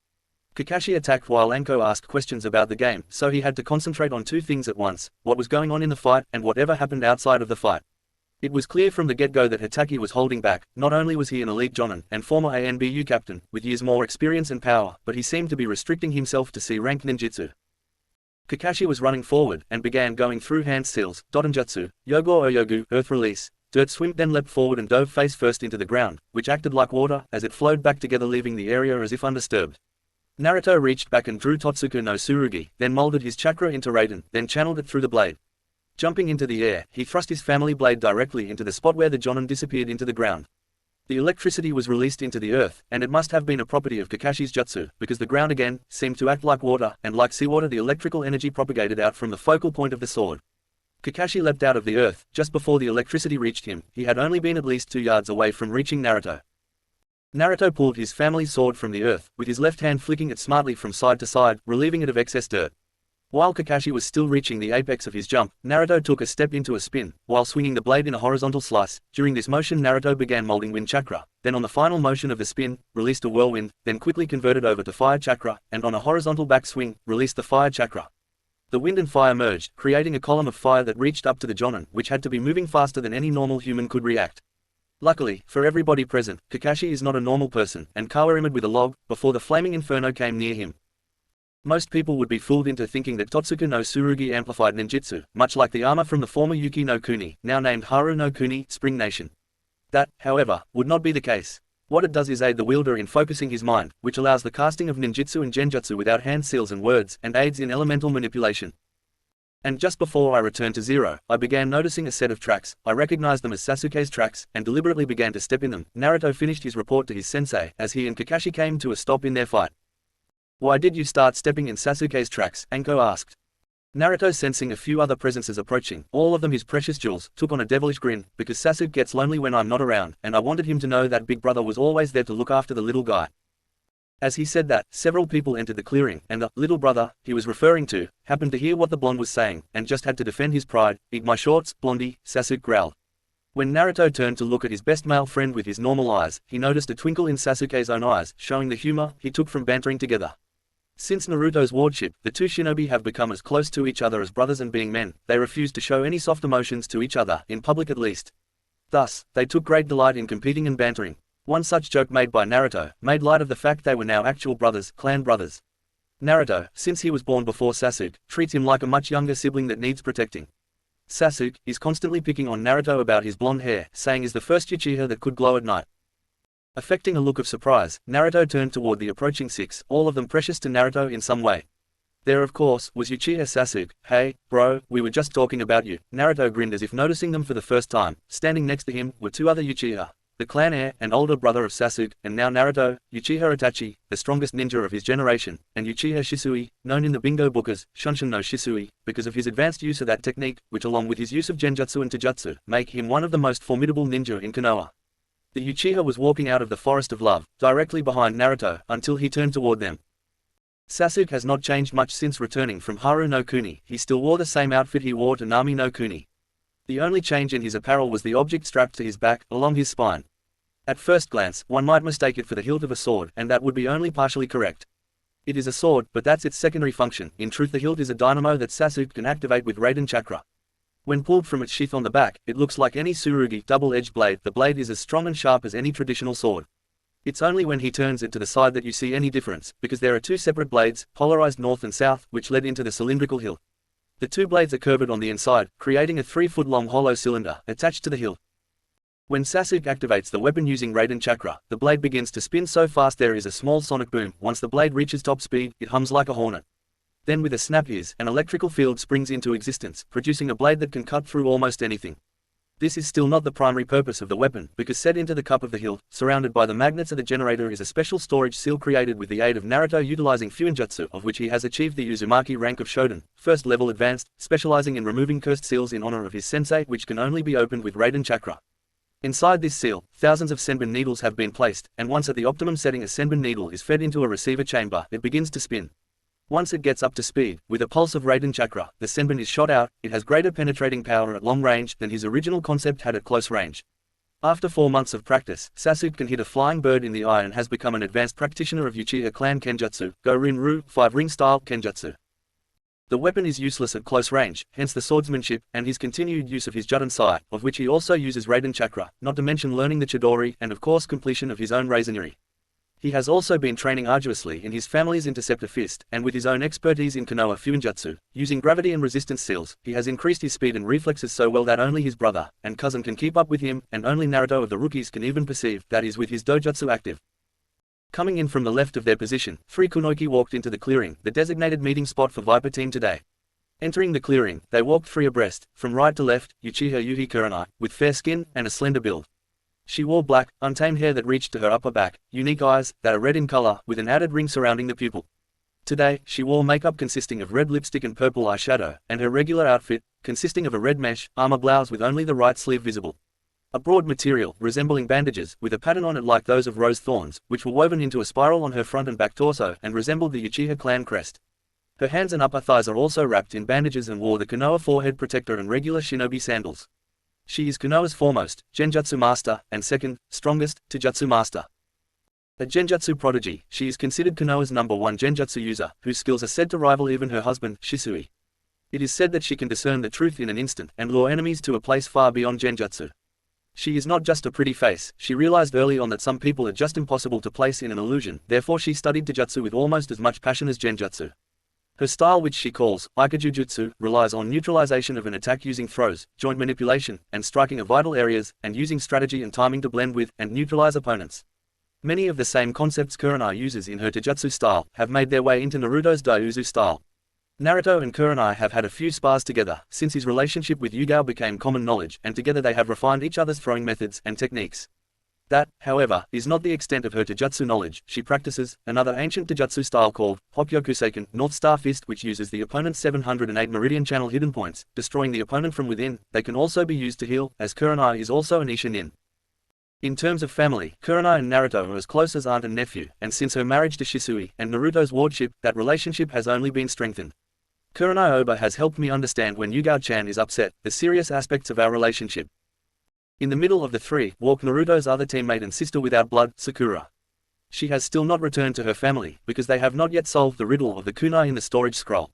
Kakashi attacked while Anko asked questions about the game, so he had to concentrate on two things at once, what was going on in the fight, and whatever happened outside of the fight. It was clear from the get-go that Hitaki was holding back. Not only was he an elite Jonin, and former ANBU captain, with years more experience and power, but he seemed to be restricting himself to C-rank ninjutsu. Kakashi was running forward, and began going through hand seals, dotonjutsu, yogo oyogu, earth release, dirt swim, then leapt forward and dove face first into the ground, which acted like water, as it flowed back together, leaving the area as if undisturbed. Naruto reached back and drew Totsuka no Tsurugi, then molded his chakra into Raiden, then channeled it through the blade. Jumping into the air, he thrust his family blade directly into the spot where the Jonin disappeared into the ground. The electricity was released into the earth, and it must have been a property of Kakashi's jutsu, because the ground again seemed to act like water, and like seawater the electrical energy propagated out from the focal point of the sword. Kakashi leapt out of the earth. Just before the electricity reached him, he had only been at least 2 yards away from reaching Naruto. Naruto pulled his family sword from the earth, with his left hand flicking it smartly from side to side, relieving it of excess dirt. While Kakashi was still reaching the apex of his jump, Naruto took a step into a spin, while swinging the blade in a horizontal slice. During this motion Naruto began molding wind chakra, then on the final motion of the spin, released a whirlwind, then quickly converted over to fire chakra, and on a horizontal back swing, released the fire chakra. The wind and fire merged, creating a column of fire that reached up to the Jonin, which had to be moving faster than any normal human could react. Luckily, for everybody present, Kakashi is not a normal person, and cowered with a log, before the flaming inferno came near him. Most people would be fooled into thinking that Totsuka no Tsurugi amplified ninjutsu, much like the armor from the former Yuki no Kuni, now named Haru no Kuni, Spring Nation. That, however, would not be the case. What it does is aid the wielder in focusing his mind, which allows the casting of ninjutsu and genjutsu without hand seals and words, and aids in elemental manipulation. And just before I returned to zero, I began noticing a set of tracks. I recognized them as Sasuke's tracks, and deliberately began to step in them. Naruto finished his report to his sensei, as he and Kakashi came to a stop in their fight. "Why did you start stepping in Sasuke's tracks?" Anko asked. Naruto, sensing a few other presences approaching, all of them his precious jewels, took on a devilish grin, because Sasuke gets lonely when I'm not around, and I wanted him to know that big brother was always there to look after the little guy. As he said that, several people entered the clearing, and the little brother he was referring to happened to hear what the blonde was saying, and just had to defend his pride. "Eat my shorts, blondie," Sasuke growled. When Naruto turned to look at his best male friend with his normal eyes, he noticed a twinkle in Sasuke's own eyes, showing the humor he took from bantering together. Since Naruto's wardship, the two shinobi have become as close to each other as brothers, and being men, they refused to show any soft emotions to each other, in public at least. Thus, they took great delight in competing and bantering. One such joke made by Naruto made light of the fact they were now actual brothers, clan brothers. Naruto, since he was born before Sasuke, treats him like a much younger sibling that needs protecting. Sasuke is constantly picking on Naruto about his blonde hair, saying he's the first Uchiha that could glow at night. Affecting a look of surprise, Naruto turned toward the approaching 6, all of them precious to Naruto in some way. There, of course, was Uchiha Sasuke. "Hey, bro, we were just talking about you." Naruto grinned as if noticing them for the first time. Standing next to him were 2 other Uchiha, the clan heir and older brother of Sasuke, and now Naruto, Uchiha Itachi, the strongest ninja of his generation, and Uchiha Shisui, known in the bingo book as Shunshin no Shisui, because of his advanced use of that technique, which along with his use of genjutsu and taijutsu, make him one of the most formidable ninja in Konoha. The Uchiha was walking out of the Forest of Love, directly behind Naruto, until he turned toward them. Sasuke has not changed much since returning from Haru no Kuni. He still wore the same outfit he wore to Nami no Kuni. The only change in his apparel was the object strapped to his back, along his spine. At first glance, one might mistake it for the hilt of a sword, and that would be only partially correct. It is a sword, but that's its secondary function. In truth, the hilt is a dynamo that Sasuke can activate with Raiden Chakra. When pulled from its sheath on the back, it looks like any Tsurugi double-edged blade. The blade is as strong and sharp as any traditional sword. It's only when he turns it to the side that you see any difference, because there are 2 separate blades, polarized north and south, which led into the cylindrical hilt. The two blades are curved on the inside, creating a 3-foot-long hollow cylinder attached to the hilt. When Sasuke activates the weapon using Raiden Chakra, the blade begins to spin so fast there is a small sonic boom. Once the blade reaches top speed, it hums like a hornet. Then with a snap an electrical field springs into existence, producing a blade that can cut through almost anything. This is still not the primary purpose of the weapon, because set into the cup of the hilt, surrounded by the magnets of the generator, is a special storage seal created with the aid of Naruto utilizing Fuinjutsu, of which he has achieved the Uzumaki rank of Shodan, first level advanced, specializing in removing cursed seals in honor of his sensei, which can only be opened with Raiden Chakra. Inside this seal, thousands of senbon needles have been placed, and once at the optimum setting a senbon needle is fed into a receiver chamber, it begins to spin. Once it gets up to speed, with a pulse of Raiden Chakra, the senbon is shot out. It has greater penetrating power at long range than his original concept had at close range. After 4 months of practice, Sasuke can hit a flying bird in the eye and has become an advanced practitioner of Uchiha clan Kenjutsu, Go-Rin-Ru, 5-ring style Kenjutsu. The weapon is useless at close range, hence the swordsmanship, and his continued use of his Jutensai, of which he also uses Raiden Chakra, not to mention learning the Chidori and of course completion of his own Rasengan. He has also been training arduously in his family's interceptor fist, and with his own expertise in Konoha Fuinjutsu, using gravity and resistance seals, he has increased his speed and reflexes so well that only his brother and cousin can keep up with him, and only Naruto of the rookies can even perceive that is with his dojutsu active. Coming in from the left of their position, 3 Kunoichi walked into the clearing, the designated meeting spot for Viper Team today. Entering the clearing, they walked 3 abreast, from right to left, Uchiha Yuhi Kurenai, with fair skin and a slender build. She wore black, untamed hair that reached to her upper back, unique eyes that are red in color, with an added ring surrounding the pupil. Today, she wore makeup consisting of red lipstick and purple eyeshadow, and her regular outfit, consisting of a red mesh armor blouse with only the right sleeve visible. A broad material, resembling bandages, with a pattern on it like those of rose thorns, which were woven into a spiral on her front and back torso, and resembled the Uchiha clan crest. Her hands and upper thighs are also wrapped in bandages and wore the Konoha forehead protector and regular shinobi sandals. She is Konoha's foremost Genjutsu master, and second, strongest, Taijutsu master. A Genjutsu prodigy, she is considered Konoha's #1 Genjutsu user, whose skills are said to rival even her husband, Shisui. It is said that she can discern the truth in an instant, and lure enemies to a place far beyond Genjutsu. She is not just a pretty face. She realized early on that some people are just impossible to place in an illusion, therefore she studied Taijutsu with almost as much passion as Genjutsu. Her style, which she calls Aikajujutsu, relies on neutralization of an attack using throws, joint manipulation, and striking of vital areas, and using strategy and timing to blend with and neutralize opponents. Many of the same concepts Kurenai uses in her Taijutsu style have made their way into Naruto's Daiuzu style. Naruto and Kurenai have had a few spars together, since his relationship with Yugao became common knowledge, and together they have refined each other's throwing methods and techniques. That, however, is not the extent of her Taijutsu knowledge. She practices another ancient Taijutsu style called Hokyokuseiken, North Star Fist, which uses the opponent's 708 meridian channel hidden points, destroying the opponent from within. They can also be used to heal, as Kurenai is also an Isha nin. In terms of family, Kurenai and Naruto are as close as aunt and nephew, and since her marriage to Shisui and Naruto's wardship, that relationship has only been strengthened. Kurenai Oba has helped me understand when Yugao-chan is upset, the serious aspects of our relationship. In the middle of the 3 walk Naruto's other teammate and sister without blood, Sakura. She has still not returned to her family, because they have not yet solved the riddle of the kunai in the storage scroll.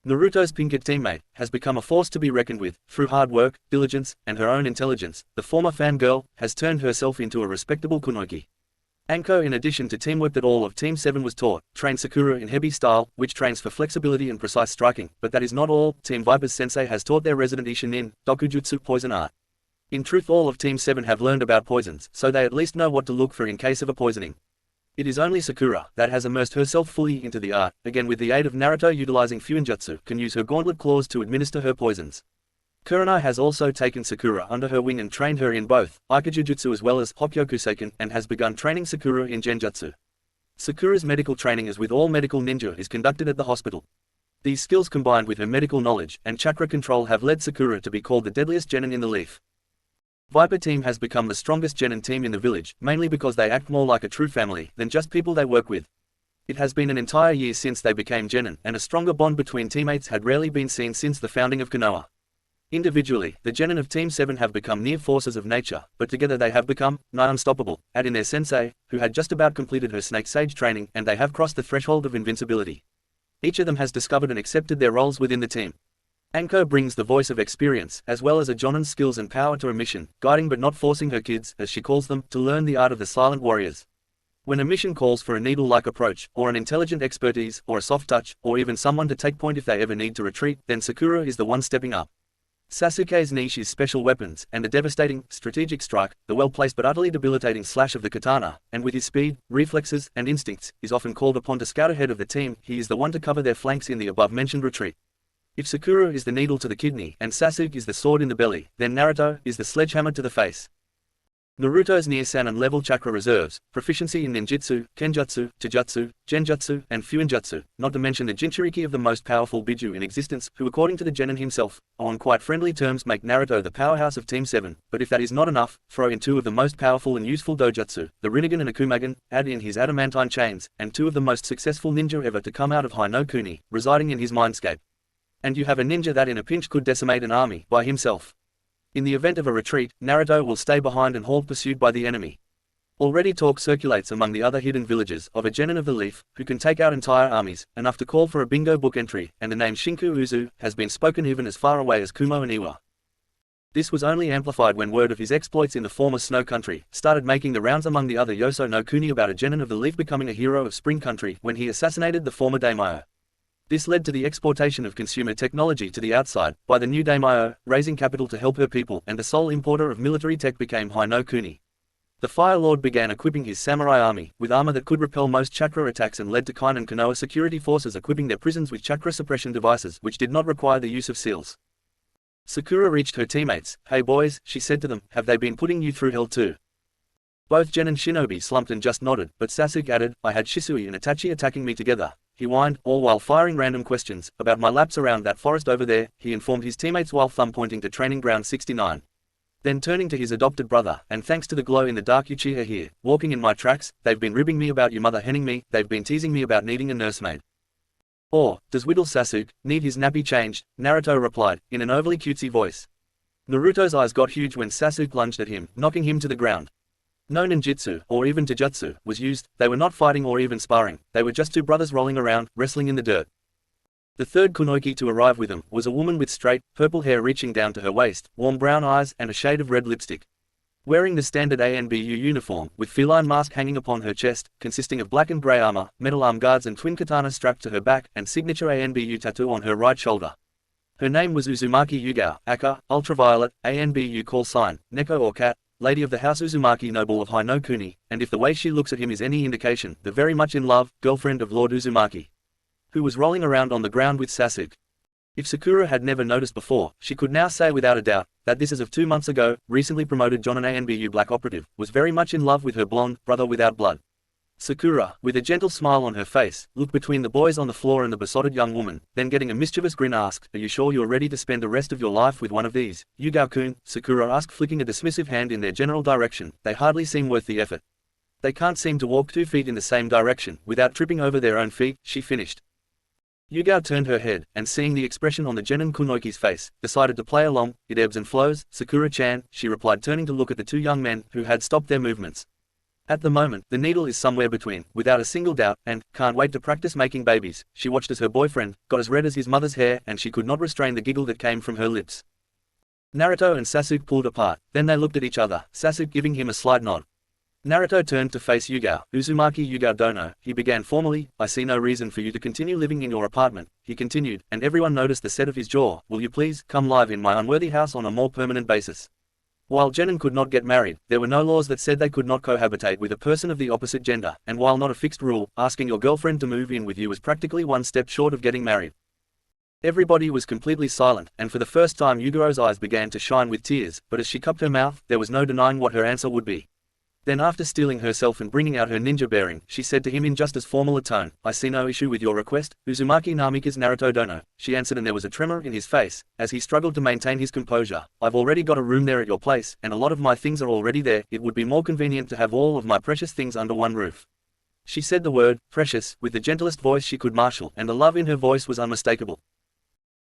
Naruto's pinker teammate has become a force to be reckoned with. Through hard work, diligence, and her own intelligence, the former fangirl has turned herself into a respectable kunoichi. Anko, in addition to teamwork that all of Team 7 was taught, trained Sakura in heavy style, which trains for flexibility and precise striking, but that is not all. Team Viper's sensei has taught their resident Isha nin, Dokujutsu poison art. In truth, all of Team 7 have learned about poisons, so they at least know what to look for in case of a poisoning. It is only Sakura that has immersed herself fully into the art, again with the aid of Naruto utilizing Fuinjutsu, can use her gauntlet claws to administer her poisons. Kurenai has also taken Sakura under her wing and trained her in both Aikajujutsu as well as Hokyokuseiken, and has begun training Sakura in Genjutsu. Sakura's medical training, as with all medical ninja, is conducted at the hospital. These skills combined with her medical knowledge and chakra control have led Sakura to be called the deadliest genin in the leaf. Viper Team has become the strongest genin team in the village, mainly because they act more like a true family than just people they work with. It has been an entire year since they became genin, and a stronger bond between teammates had rarely been seen since the founding of Konoha. Individually, the genin of Team 7 have become near forces of nature, but together they have become nigh unstoppable. Add in their sensei, who had just about completed her Snake Sage training, and they have crossed the threshold of invincibility. Each of them has discovered and accepted their roles within the team. Anko brings the voice of experience, as well as a jonin's skills and power to a mission, guiding but not forcing her kids, as she calls them, to learn the art of the silent warriors. When a mission calls for a needle-like approach, or an intelligent expertise, or a soft touch, or even someone to take point if they ever need to retreat, then Sakura is the one stepping up. Sasuke's niche is special weapons, and a devastating, strategic strike, the well-placed but utterly debilitating slash of the katana, and with his speed, reflexes, and instincts, is often called upon to scout ahead of the team. He is the one to cover their flanks in the above-mentioned retreat. If Sakura is the needle to the kidney, and Sasuke is the sword in the belly, then Naruto is the sledgehammer to the face. Naruto's near-Sannin level chakra reserves, proficiency in ninjutsu, kenjutsu, taijutsu, genjutsu, and fuinjutsu, not to mention the jinchuriki of the most powerful biju in existence, who according to the genin himself, on quite friendly terms make Naruto the powerhouse of Team 7, but if that is not enough, throw in 2 of the most powerful and useful dojutsu, the Rinnegan and Akumagen, add in his adamantine chains, and 2 of the most successful ninja ever to come out of Hi no Kuni, residing in his mindscape. And you have a ninja that in a pinch could decimate an army by himself. In the event of a retreat, Naruto will stay behind and halt pursued by the enemy. Already talk circulates among the other hidden villages of a genin of the leaf, who can take out entire armies, enough to call for a bingo book entry, and the name Shinku Uzu has been spoken even as far away as Kumo and Iwa. This was only amplified when word of his exploits in the former Snow Country started making the rounds among the other Yoso no Kuni about a genin of the leaf becoming a hero of Spring Country when he assassinated the former daimyo. This led to the exportation of consumer technology to the outside, by the new daimyo, raising capital to help her people, and the sole importer of military tech became Hi no Kuni. The Fire Lord began equipping his samurai army with armor that could repel most chakra attacks and led to Kain and Konoha security forces equipping their prisons with chakra suppression devices which did not require the use of seals. Sakura reached her teammates. "Hey boys," she said to them, "have they been putting you through hell too?" Both Gen and Shinobi slumped and just nodded, but Sasuke added, "I had Shisui and Itachi attacking me together." He whined, all while firing random questions about my laps around that forest over there. He informed his teammates while thumb pointing to training ground 69. Then turning to his adopted brother, "And thanks to the glow in the dark Uchiha here, walking in my tracks, they've been ribbing me about your mother henning me, they've been teasing me about needing a nursemaid." "Or, does Whittle Sasuke need his nappy changed?" Naruto replied, in an overly cutesy voice. Naruto's eyes got huge when Sasuke lunged at him, knocking him to the ground. No ninjutsu, or even taijutsu, was used. They were not fighting or even sparring, they were just 2 brothers rolling around, wrestling in the dirt. The third kunoichi to arrive with them was a woman with straight, purple hair reaching down to her waist, warm brown eyes, and a shade of red lipstick. Wearing the standard ANBU uniform, with feline mask hanging upon her chest, consisting of black and grey armor, metal arm guards and twin katana strapped to her back, and signature ANBU tattoo on her right shoulder. Her name was Uzumaki Yugao, Aka, Ultraviolet, ANBU call sign, Neko or Cat, Lady of the House Uzumaki noble of Hi no Kuni, and if the way she looks at him is any indication, the very much in love, girlfriend of Lord Uzumaki, who was rolling around on the ground with Sasuke. If Sakura had never noticed before, she could now say without a doubt, that this as of 2 months ago, recently promoted Jonin ANBU black operative, was very much in love with her blonde brother without blood. Sakura, with a gentle smile on her face, looked between the boys on the floor and the besotted young woman, then getting a mischievous grin asked, "Are you sure you're ready to spend the rest of your life with one of these, Yugao-kun?" Sakura asked, flicking a dismissive hand in their general direction. "They hardly seem worth the effort. They can't seem to walk 2 feet in the same direction, without tripping over their own feet," she finished. Yugao turned her head, and seeing the expression on the genin kunoichi's face, decided to play along. "It ebbs and flows, Sakura-chan," she replied, turning to look at the 2 young men, who had stopped their movements. "At the moment, the needle is somewhere between, without a single doubt, and can't wait to practice making babies." She watched as her boyfriend got as red as his mother's hair, and she could not restrain the giggle that came from her lips. Naruto and Sasuke pulled apart, then they looked at each other, Sasuke giving him a slight nod. Naruto turned to face Yugao. "Uzumaki Yugao Dono," he began formally, "I see no reason for you to continue living in your apartment," he continued, and everyone noticed the set of his jaw. "Will you please come live in my unworthy house on a more permanent basis?" While genin could not get married, there were no laws that said they could not cohabitate with a person of the opposite gender, and while not a fixed rule, asking your girlfriend to move in with you was practically 1 step short of getting married. Everybody was completely silent, and for the first time Yugao's eyes began to shine with tears, but as she cupped her mouth, there was no denying what her answer would be. Then after steeling herself and bringing out her ninja bearing, she said to him in just as formal a tone, "I see no issue with your request, Uzumaki Namikaze Naruto Dono," she answered, and there was a tremor in his face, as he struggled to maintain his composure. "I've already got a room there at your place, and a lot of my things are already there. It would be more convenient to have all of my precious things under one roof." She said the word, precious, with the gentlest voice she could marshal, and the love in her voice was unmistakable.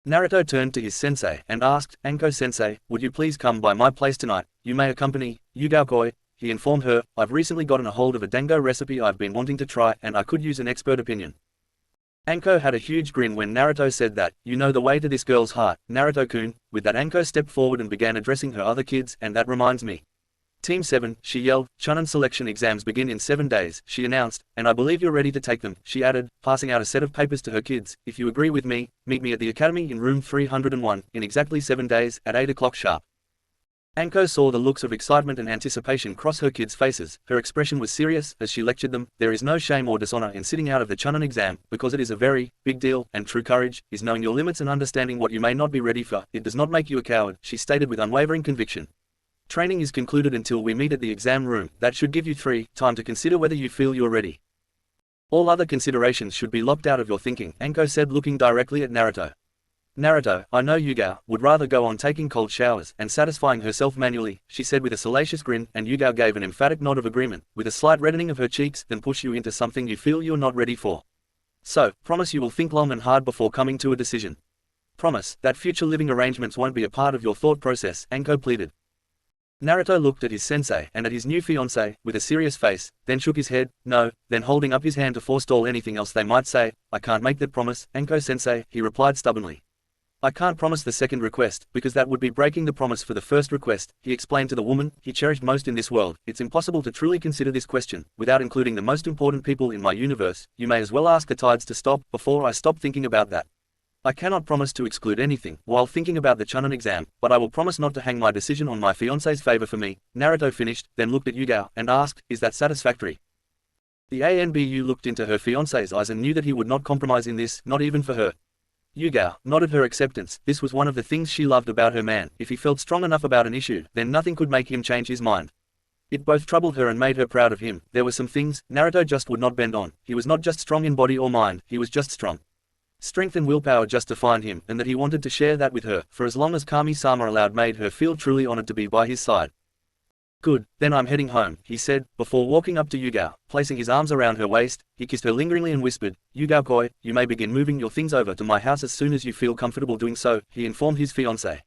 Naruto turned to his sensei, and asked, "Anko-sensei, would you please come by my place tonight? You may accompany Yugao-koi," he informed her. "I've recently gotten a hold of a dango recipe I've been wanting to try, and I could use an expert opinion." Anko had a huge grin when Naruto said that. "You know the way to this girl's heart, Naruto-kun." With that, Anko stepped forward and began addressing her other kids, "And that reminds me. Team 7, she yelled. Chunin selection exams begin in 7 days, she announced, and I believe you're ready to take them, she added, passing out a set of papers to her kids. If you agree with me, meet me at the academy in room 301, in exactly 7 days, at 8 o'clock sharp. Anko saw the looks of excitement and anticipation cross her kids' faces. Her expression was serious as she lectured them. There is no shame or dishonor in sitting out of the Chunin exam, because it is a very big deal, and true courage is knowing your limits and understanding what you may not be ready for. It does not make you a coward, she stated with unwavering conviction. Training is concluded until we meet at the exam room. That should give you time to consider whether you feel you're ready. All other considerations should be locked out of your thinking, Anko said, looking directly at Naruto. Naruto, I know Yugao would rather go on taking cold showers and satisfying herself manually, she said with a salacious grin, and Yugao gave an emphatic nod of agreement, with a slight reddening of her cheeks, than push you into something you feel you're not ready for. So, promise you will think long and hard before coming to a decision. Promise that future living arrangements won't be a part of your thought process, Anko pleaded. Naruto looked at his sensei and at his new fiancée with a serious face, then shook his head, no, then holding up his hand to forestall anything else they might say. I can't make that promise, Anko-sensei, he replied stubbornly. I can't promise the second request, because that would be breaking the promise for the first request, he explained to the woman he cherished most in this world. It's impossible to truly consider this question, without including the most important people in my universe. You may as well ask the tides to stop, before I stop thinking about that. I cannot promise to exclude anything, while thinking about the Chunin exam, but I will promise not to hang my decision on my fiancé's favor for me. Naruto finished, then looked at Yugao, and asked, is that satisfactory? The ANBU looked into her fiancé's eyes and knew that he would not compromise in this, not even for her. Yugao nodded her acceptance. This was one of the things she loved about her man. If he felt strong enough about an issue, then nothing could make him change his mind. It both troubled her and made her proud of him. There were some things Naruto just would not bend on. He was not just strong in body or mind, he was just strong. Strength and willpower just defined him, and that he wanted to share that with her, for as long as Kami-sama allowed, made her feel truly honored to be by his side. Good, then I'm heading home, he said, before walking up to Yugao. Placing his arms around her waist, he kissed her lingeringly and whispered, Yugao-koi, you may begin moving your things over to my house as soon as you feel comfortable doing so, he informed his fiancée.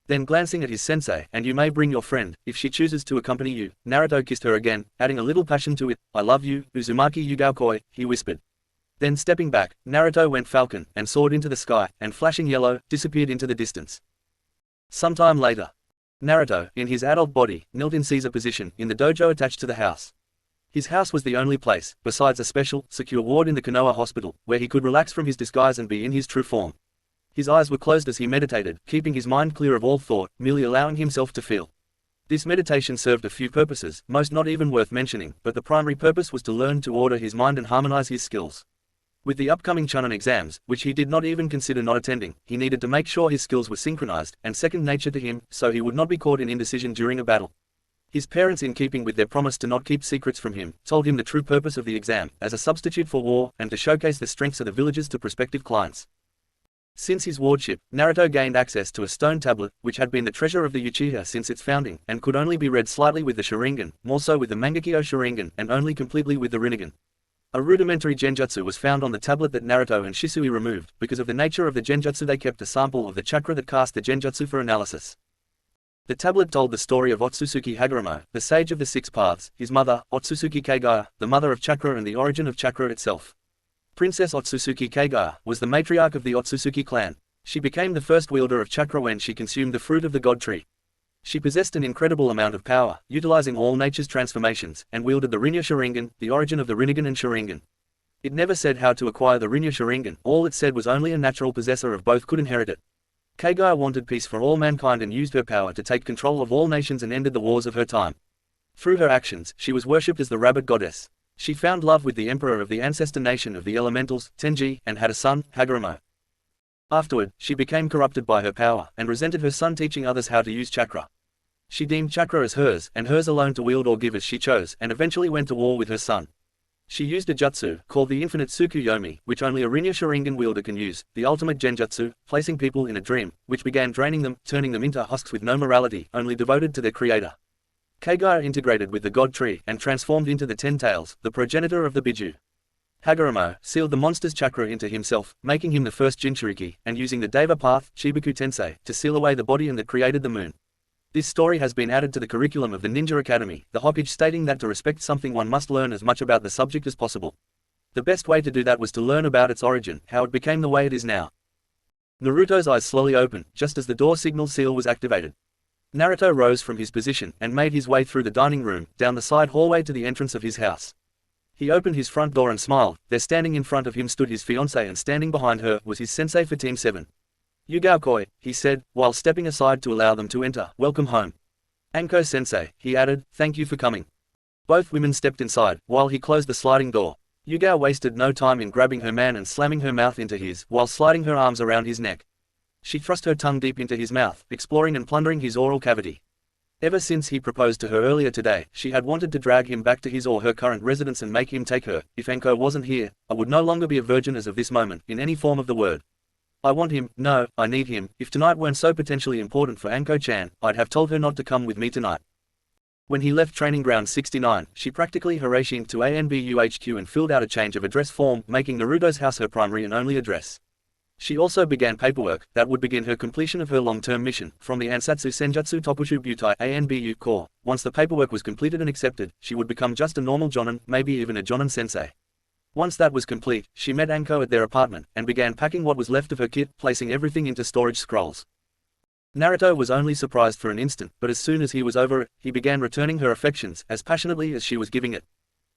Then glancing at his sensei, and you may bring your friend, if she chooses to accompany you. Naruto kissed her again, adding a little passion to it. I love you, Uzumaki Yugao-koi, he whispered. Then stepping back, Naruto went falcon, and soared into the sky, and flashing yellow, disappeared into the distance. Sometime later, Naruto, in his adult body, knelt in Caesar position, in the dojo attached to the house. His house was the only place, besides a special, secure ward in the Konoha hospital, where he could relax from his disguise and be in his true form. His eyes were closed as he meditated, keeping his mind clear of all thought, merely allowing himself to feel. This meditation served a few purposes, most not even worth mentioning, but the primary purpose was to learn to order his mind and harmonize his skills. With the upcoming Chunin exams, which he did not even consider not attending, he needed to make sure his skills were synchronized, and second nature to him, so he would not be caught in indecision during a battle. His parents, in keeping with their promise to not keep secrets from him, told him the true purpose of the exam, as a substitute for war, and to showcase the strengths of the villages to prospective clients. Since his wardship, Naruto gained access to a stone tablet, which had been the treasure of the Uchiha since its founding, and could only be read slightly with the Sharingan, more so with the Mangekyo Sharingan, and only completely with the Rinnegan. A rudimentary genjutsu was found on the tablet that Naruto and Shisui removed. Because of the nature of the genjutsu, they kept a sample of the chakra that cast the genjutsu for analysis. The tablet told the story of Otsutsuki Hagoromo, the sage of the six paths, his mother, Otsutsuki Kagaya, the mother of chakra and the origin of chakra itself. Princess Otsutsuki Kagaya was the matriarch of the Otsutsuki clan. She became the first wielder of chakra when she consumed the fruit of the god tree. She possessed an incredible amount of power, utilizing all nature's transformations, and wielded the Rinnegan Sharingan, the origin of the Rinnegan and Sharingan. It never said how to acquire the Rinnegan Sharingan, all it said was only a natural possessor of both could inherit it. Kagaya wanted peace for all mankind and used her power to take control of all nations and ended the wars of her time. Through her actions, she was worshipped as the rabbit goddess. She found love with the emperor of the ancestor nation of the elementals, Tenji, and had a son, Hagoromo. Afterward, she became corrupted by her power, and resented her son teaching others how to use chakra. She deemed chakra as hers, and hers alone to wield or give as she chose, and eventually went to war with her son. She used a jutsu, called the Infinite Tsukuyomi, which only a Rinnegan Sharingan wielder can use, the ultimate genjutsu, placing people in a dream, which began draining them, turning them into husks with no morality, only devoted to their creator. Kagaya integrated with the god tree, and transformed into the Ten Tails, the progenitor of the Biju. Hagoromo sealed the monster's chakra into himself, making him the first Jinchuriki, and using the Deva path, Shibaku Tensei, to seal away the body and that created the moon. This story has been added to the curriculum of the Ninja Academy, the Hokage stating that to respect something one must learn as much about the subject as possible. The best way to do that was to learn about its origin, how it became the way it is now. Naruto's eyes slowly opened, just as the door signal seal was activated. Naruto rose from his position and made his way through the dining room, down the side hallway to the entrance of his house. He opened his front door and smiled. There, standing in front of him, stood his fiancée, and standing behind her was his sensei for Team 7. "Yugao-koi," he said, while stepping aside to allow them to enter. "Welcome home." "Anko-sensei," he added, "thank you for coming." Both women stepped inside, while he closed the sliding door. Yugao wasted no time in grabbing her man and slamming her mouth into his, while sliding her arms around his neck. She thrust her tongue deep into his mouth, exploring and plundering his oral cavity. Ever since he proposed to her earlier today, she had wanted to drag him back to his or her current residence and make him take her. "If Anko wasn't here, I would no longer be a virgin as of this moment, in any form of the word. I want him, no, I need him. If tonight weren't so potentially important for Anko-chan, I'd have told her not to come with me tonight." When he left Training Ground 69, she practically harassed to ANBUHQ and filled out a change of address form, making Naruto's house her primary and only address. She also began paperwork that would begin her completion of her long-term mission from the Ansatsu Senjutsu Topushu Butai ANBU Corps. Once the paperwork was completed and accepted, she would become just a normal jonin, maybe even a jonin sensei. Once that was complete, she met Anko at their apartment and began packing what was left of her kit, placing everything into storage scrolls. Naruto was only surprised for an instant, but as soon as he was over it, he began returning her affections as passionately as she was giving it.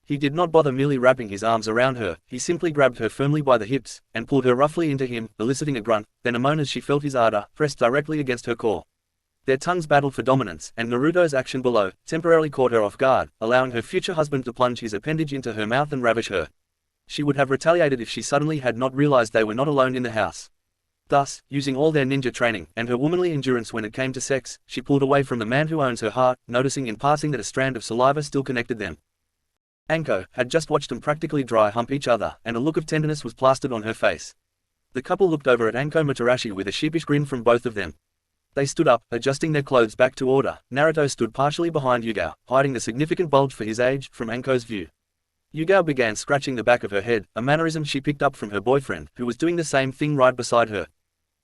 He did not bother merely wrapping his arms around her. He simply grabbed her firmly by the hips and pulled her roughly into him, eliciting a grunt, then a moan as she felt his ardor pressed directly against her core. Their tongues battled for dominance, and Naruto's action below temporarily caught her off guard, allowing her future husband to plunge his appendage into her mouth and ravish her. She would have retaliated if she suddenly had not realized they were not alone in the house. Thus, using all their ninja training and her womanly endurance when it came to sex, she pulled away from the man who owns her heart, noticing in passing that a strand of saliva still connected them. Anko had just watched them practically dry hump each other, and a look of tenderness was plastered on her face. The couple looked over at Anko Materashi with a sheepish grin from both of them. They stood up, adjusting their clothes back to order. Naruto stood partially behind Yugao, hiding the significant bulge for his age from Anko's view. Yugao began scratching the back of her head, a mannerism she picked up from her boyfriend, who was doing the same thing right beside her.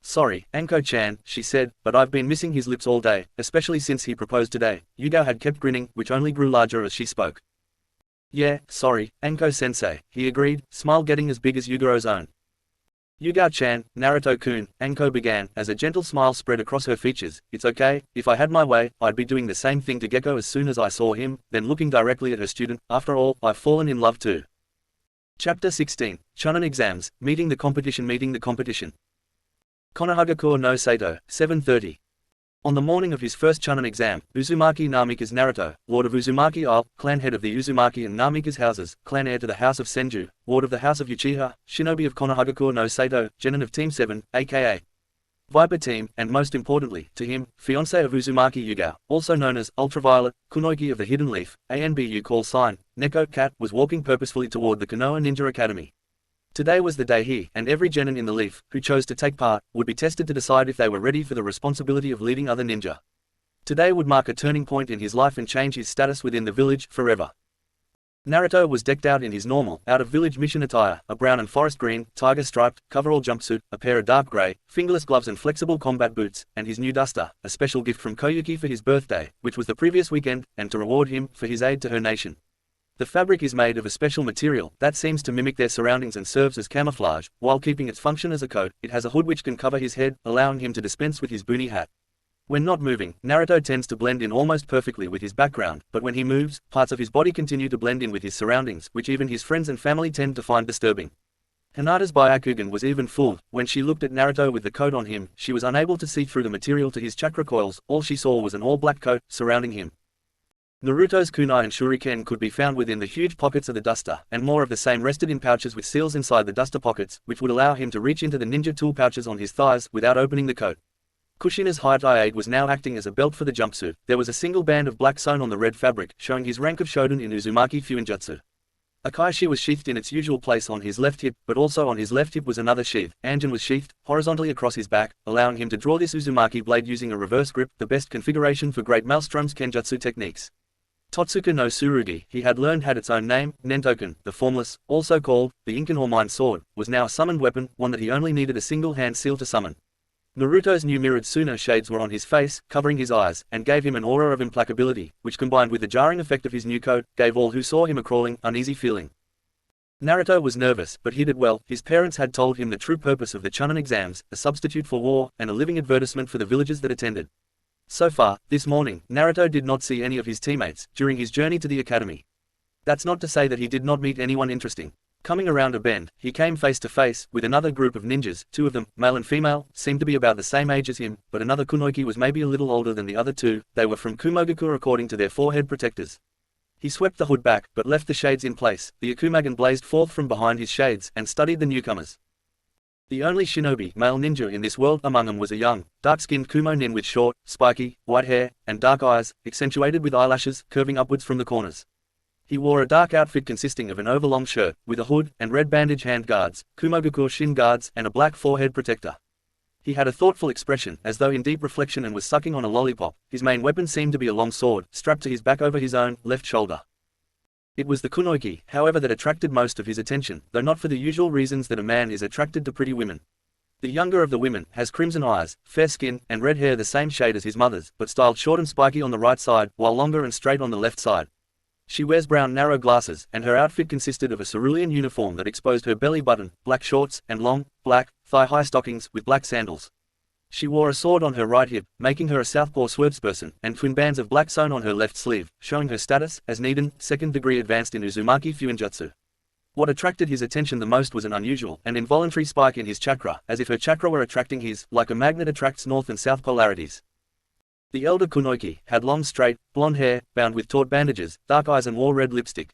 "Sorry, Anko-chan," she said, "but I've been missing his lips all day, especially since he proposed today." Yugao had kept grinning, which only grew larger as she spoke. "Yeah, sorry, Anko-sensei," he agreed, smile getting as big as Yugao's own. "Yugao-chan, Naruto-kun," Anko began, as a gentle smile spread across her features. "It's okay, if I had my way, I'd be doing the same thing to Gecko as soon as I saw him." Then looking directly at her student, "After all, I've fallen in love too." Chapter 16, Chunin Exams, Meeting the Competition. Konohagakure no Sato, 7:30. On the morning of his first Chunin exam, Uzumaki Namika's Naruto, Lord of Uzumaki Isle, clan head of the Uzumaki and Namika's houses, clan heir to the House of Senju, Lord of the House of Uchiha, Shinobi of Konohagakure no Sato, genin of Team 7, aka Viper Team, and most importantly, to him, fiancé of Uzumaki Yugao, also known as Ultraviolet, Kunoichi of the Hidden Leaf, ANBU call sign, Neko Cat, was walking purposefully toward the Konoha Ninja Academy. Today was the day he, and every genin in the leaf, who chose to take part, would be tested to decide if they were ready for the responsibility of leading other ninja. Today would mark a turning point in his life and change his status within the village, forever. Naruto was decked out in his normal, out-of-village mission attire, a brown and forest green, tiger-striped, coverall jumpsuit, a pair of dark grey, fingerless gloves and flexible combat boots, and his new duster, a special gift from Koyuki for his birthday, which was the previous weekend, and to reward him for his aid to her nation. The fabric is made of a special material that seems to mimic their surroundings and serves as camouflage, while keeping its function as a coat. It has a hood which can cover his head, allowing him to dispense with his boonie hat. When not moving, Naruto tends to blend in almost perfectly with his background, but when he moves, parts of his body continue to blend in with his surroundings, which even his friends and family tend to find disturbing. Hinata's Byakugan was even fooled. When she looked at Naruto with the coat on him, she was unable to see through the material to his chakra coils. All she saw was an all-black coat surrounding him. Naruto's kunai and shuriken could be found within the huge pockets of the duster, and more of the same rested in pouches with seals inside the duster pockets, which would allow him to reach into the ninja tool pouches on his thighs without opening the coat. Kushina's height aid was now acting as a belt for the jumpsuit. There was a single band of black sewn on the red fabric, showing his rank of shodan in Uzumaki Fuinjutsu. A kaishi was sheathed in its usual place on his left hip, but also on his left hip was another sheath. Anjin was sheathed horizontally across his back, allowing him to draw this Uzumaki blade using a reverse grip, the best configuration for Great Maelstrom's kenjutsu techniques. Totsuka no Tsurugi, he had learned, had its own name. Nentoken, the formless, also called the Inkan or Mind Sword, was now a summoned weapon, one that he only needed a single hand seal to summon. Naruto's new mirrored Suno shades were on his face, covering his eyes, and gave him an aura of implacability, which combined with the jarring effect of his new coat, gave all who saw him a crawling, uneasy feeling. Naruto was nervous, but he did well. His parents had told him the true purpose of the Chunin exams, a substitute for war, and a living advertisement for the villages that attended. So far, this morning, Naruto did not see any of his teammates during his journey to the academy. That's not to say that he did not meet anyone interesting. Coming around a bend, he came face to face with another group of ninjas. Two of them, male and female, seemed to be about the same age as him, but another kunoichi was maybe a little older than the other two. They were from Kumogaku according to their forehead protectors. He swept the hood back, but left the shades in place. The Akumagan blazed forth from behind his shades and studied the newcomers. The only shinobi male ninja in this world among them was a young, dark-skinned Kumo nin with short, spiky, white hair, and dark eyes, accentuated with eyelashes curving upwards from the corners. He wore a dark outfit consisting of an overlong shirt, with a hood, and red bandage hand guards, Kumogaku shin guards, and a black forehead protector. He had a thoughtful expression, as though in deep reflection, and was sucking on a lollipop. His main weapon seemed to be a long sword, strapped to his back over his own left shoulder. It was the kunoichi, however, that attracted most of his attention, though not for the usual reasons that a man is attracted to pretty women. The younger of the women has crimson eyes, fair skin, and red hair the same shade as his mother's, but styled short and spiky on the right side, while longer and straight on the left side. She wears brown narrow glasses, and her outfit consisted of a cerulean uniform that exposed her belly button, black shorts, and long, black, thigh-high stockings with black sandals. She wore a sword on her right hip, making her a southpaw swordsperson, and twin bands of black sewn on her left sleeve, showing her status as Nidan, second-degree advanced in Uzumaki Fuinjutsu. What attracted his attention the most was an unusual and involuntary spike in his chakra, as if her chakra were attracting his, like a magnet attracts north and south polarities. The elder kunoichi had long straight, blonde hair, bound with taut bandages, dark eyes, and wore red lipstick.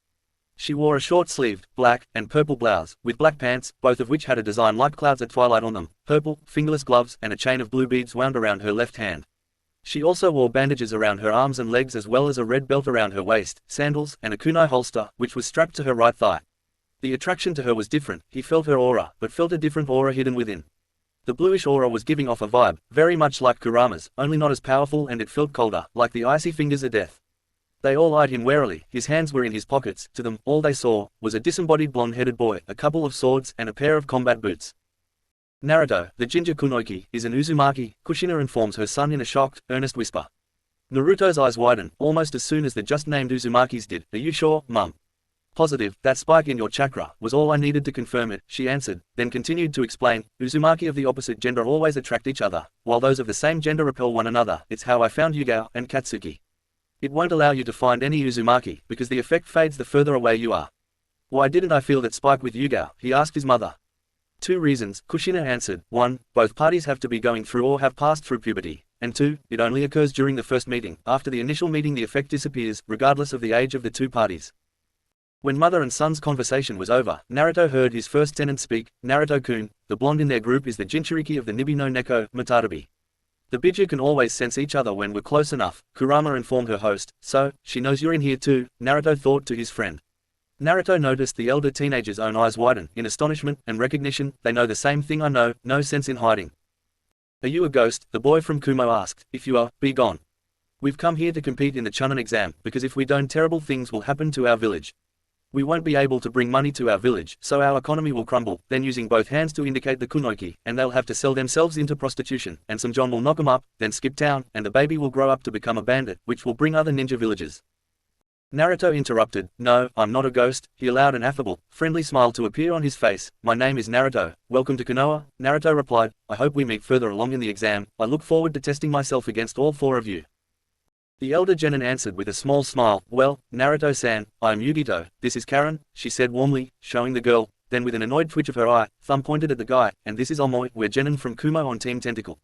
She wore a short-sleeved, black, and purple blouse, with black pants, both of which had a design like clouds at twilight on them, purple, fingerless gloves, and a chain of blue beads wound around her left hand. She also wore bandages around her arms and legs, as well as a red belt around her waist, sandals, and a kunai holster, which was strapped to her right thigh. The attraction to her was different. He felt her aura, but felt a different aura hidden within. The bluish aura was giving off a vibe, very much like Kurama's, only not as powerful, and it felt colder, like the icy fingers of death. They all eyed him warily. His hands were in his pockets. To them, all they saw was a disembodied blonde-headed boy, a couple of swords, and a pair of combat boots. Naruto, the ginger kunoichi, is an Uzumaki, Kushina informs her son in a shocked, earnest whisper. Naruto's eyes widen, almost as soon as the just-named Uzumaki's did. Are you sure, Mum? Positive, that spike in your chakra was all I needed to confirm it, she answered, then continued to explain. Uzumaki of the opposite gender always attract each other, while those of the same gender repel one another. It's how I found Yugao and Katsuki. It won't allow you to find any Uzumaki, because the effect fades the further away you are. Why didn't I feel that spike with Yugao? He asked his mother. 2 reasons, Kushina answered. 1, both parties have to be going through or have passed through puberty, and 2, it only occurs during the first meeting. After the initial meeting the effect disappears, regardless of the age of the 2 parties. When mother and son's conversation was over, Naruto heard his first tenant speak. Naruto-kun, the blonde in their group, is the Jinchuriki of the Nibi no Neko, Matarabi. The Biju can always sense each other when we're close enough, Kurama informed her host. So, she knows you're in here too, Naruto thought to his friend. Naruto noticed the elder teenager's own eyes widen, in astonishment and recognition. They know the same thing I know, no sense in hiding. Are you a ghost? The boy from Kumo asked. If you are, be gone. We've come here to compete in the Chunin exam, because if we don't, terrible things will happen to our village. We won't be able to bring money to our village, so our economy will crumble. Then using both hands to indicate the kunoichi, and they'll have to sell themselves into prostitution, and some John will knock them up, then skip town, and the baby will grow up to become a bandit, which will bring other ninja villages. Naruto interrupted. No, I'm not a ghost. He allowed an affable, friendly smile to appear on his face. My name is Naruto. Welcome to Konoha. Naruto replied. I hope we meet further along in the exam. I look forward to testing myself against all 4 of you. The elder genin answered with a small smile. Well, Naruto-san, I am Yugito, this is Karen, she said warmly, showing the girl, then with an annoyed twitch of her eye, thumb pointed at the guy, and this is Omoi, we're genin from Kumo on Team Tentacle.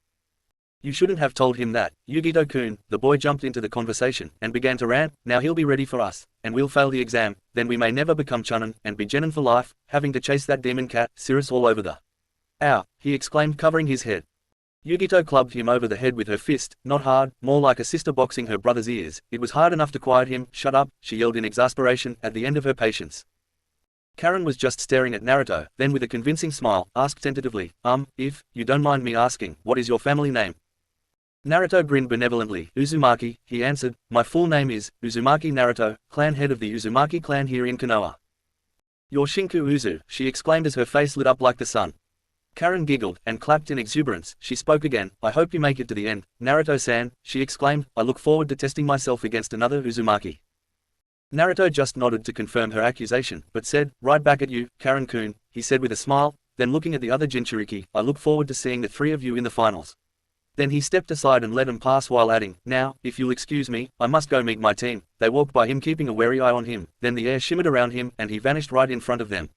You shouldn't have told him that, Yugito-kun. The boy jumped into the conversation, and began to rant. Now he'll be ready for us, and we'll fail the exam, then we may never become Chunin, and be genin for life, having to chase that demon cat, Cirrus all over the... Ow, he exclaimed, covering his head. Yugito clubbed him over the head with her fist, not hard, more like a sister boxing her brother's ears. It was hard enough to quiet him. Shut up, she yelled in exasperation, at the end of her patience. Karen was just staring at Naruto, then with a convincing smile, asked tentatively, if you don't mind me asking, what is your family name? Naruto grinned benevolently. Uzumaki, he answered. My full name is Uzumaki Naruto, clan head of the Uzumaki clan here in Konoha. Your Shinku Uzu, she exclaimed as her face lit up like the sun. Karen giggled, and clapped in exuberance. She spoke again. I hope you make it to the end, Naruto-san, she exclaimed. I look forward to testing myself against another Uzumaki. Naruto just nodded to confirm her accusation, but said, right back at you, Karen-kun, he said with a smile, then looking at the other Jinchuriki, I look forward to seeing the 3 of you in the finals. Then he stepped aside and let him pass while adding, "Now, if you'll excuse me, I must go meet my team." They walked by him keeping a wary eye on him, then the air shimmered around him and he vanished right in front of them.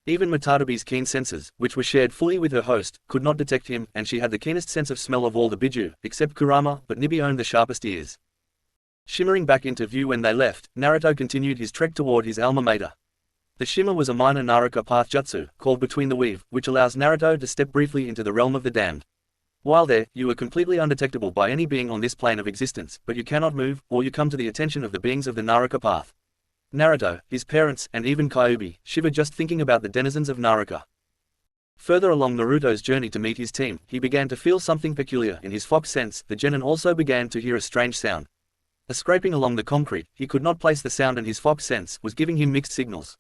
Even Matadabe's keen senses, which were shared fully with her host, could not detect him, and she had the keenest sense of smell of all the biju, except Kurama, but Nibi owned the sharpest ears. Shimmering back into view when they left, Naruto continued his trek toward his alma mater. The shimmer was a minor Naruto path jutsu, called Between the Weave, which allows Naruto to step briefly into the realm of the damned. While there, you are completely undetectable by any being on this plane of existence, but you cannot move, or you come to the attention of the beings of the Naruto path. Naruto, his parents, and even Kyuubi, shivered just thinking about the denizens of Naruto. Further along Naruto's journey to meet his team, he began to feel something peculiar in his fox sense. The genin also began to hear a strange sound. A scraping along the concrete. He could not place the sound and his fox sense was giving him mixed signals.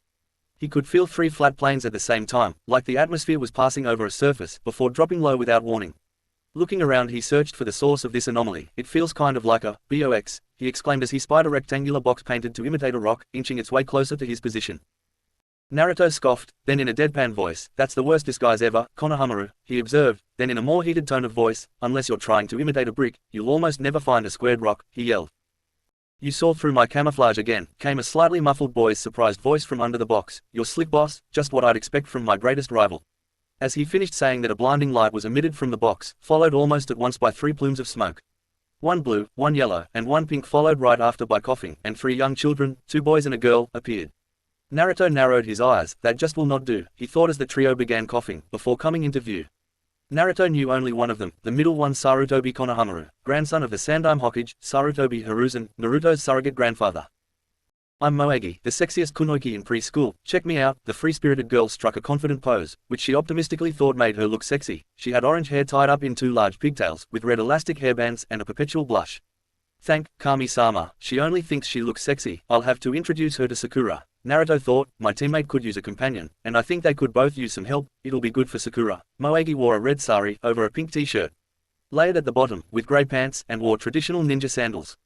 He could feel 3 flat planes at the same time, like the atmosphere was passing over a surface, before dropping low without warning. Looking around, he searched for the source of this anomaly. "It feels kind of like a box," he exclaimed as he spied a rectangular box painted to imitate a rock, inching its way closer to his position. Naruto scoffed, then in a deadpan voice, "That's the worst disguise ever, Konohamaru," he observed, then in a more heated tone of voice, "Unless you're trying to imitate a brick, you'll almost never find a squared rock," he yelled. "You saw through my camouflage again," came a slightly muffled boy's surprised voice from under the box. "You're slick, boss, just what I'd expect from my greatest rival." As he finished saying that, a blinding light was emitted from the box, followed almost at once by 3 plumes of smoke. 1 blue, 1 yellow, and 1 pink, followed right after by coughing, and 3 young children, 2 boys and a girl, appeared. Naruto narrowed his eyes. "That just will not do," he thought as the trio began coughing, before coming into view. Naruto knew only one of them, the middle one, Sarutobi Konohamaru, grandson of the Sandaime Hokage, Sarutobi Hiruzen, Naruto's surrogate grandfather. "I'm Moegi, the sexiest kunoichi in preschool. Check me out." The free-spirited girl struck a confident pose, which she optimistically thought made her look sexy. She had orange hair tied up in 2 large pigtails, with red elastic hairbands and a perpetual blush. "Thank Kami-sama, she only thinks she looks sexy. I'll have to introduce her to Sakura." Naruto thought, "My teammate could use a companion, and I think they could both use some help. It'll be good for Sakura." Moegi wore a red sari over a pink t-shirt, layered at the bottom, with grey pants, and wore traditional ninja sandals.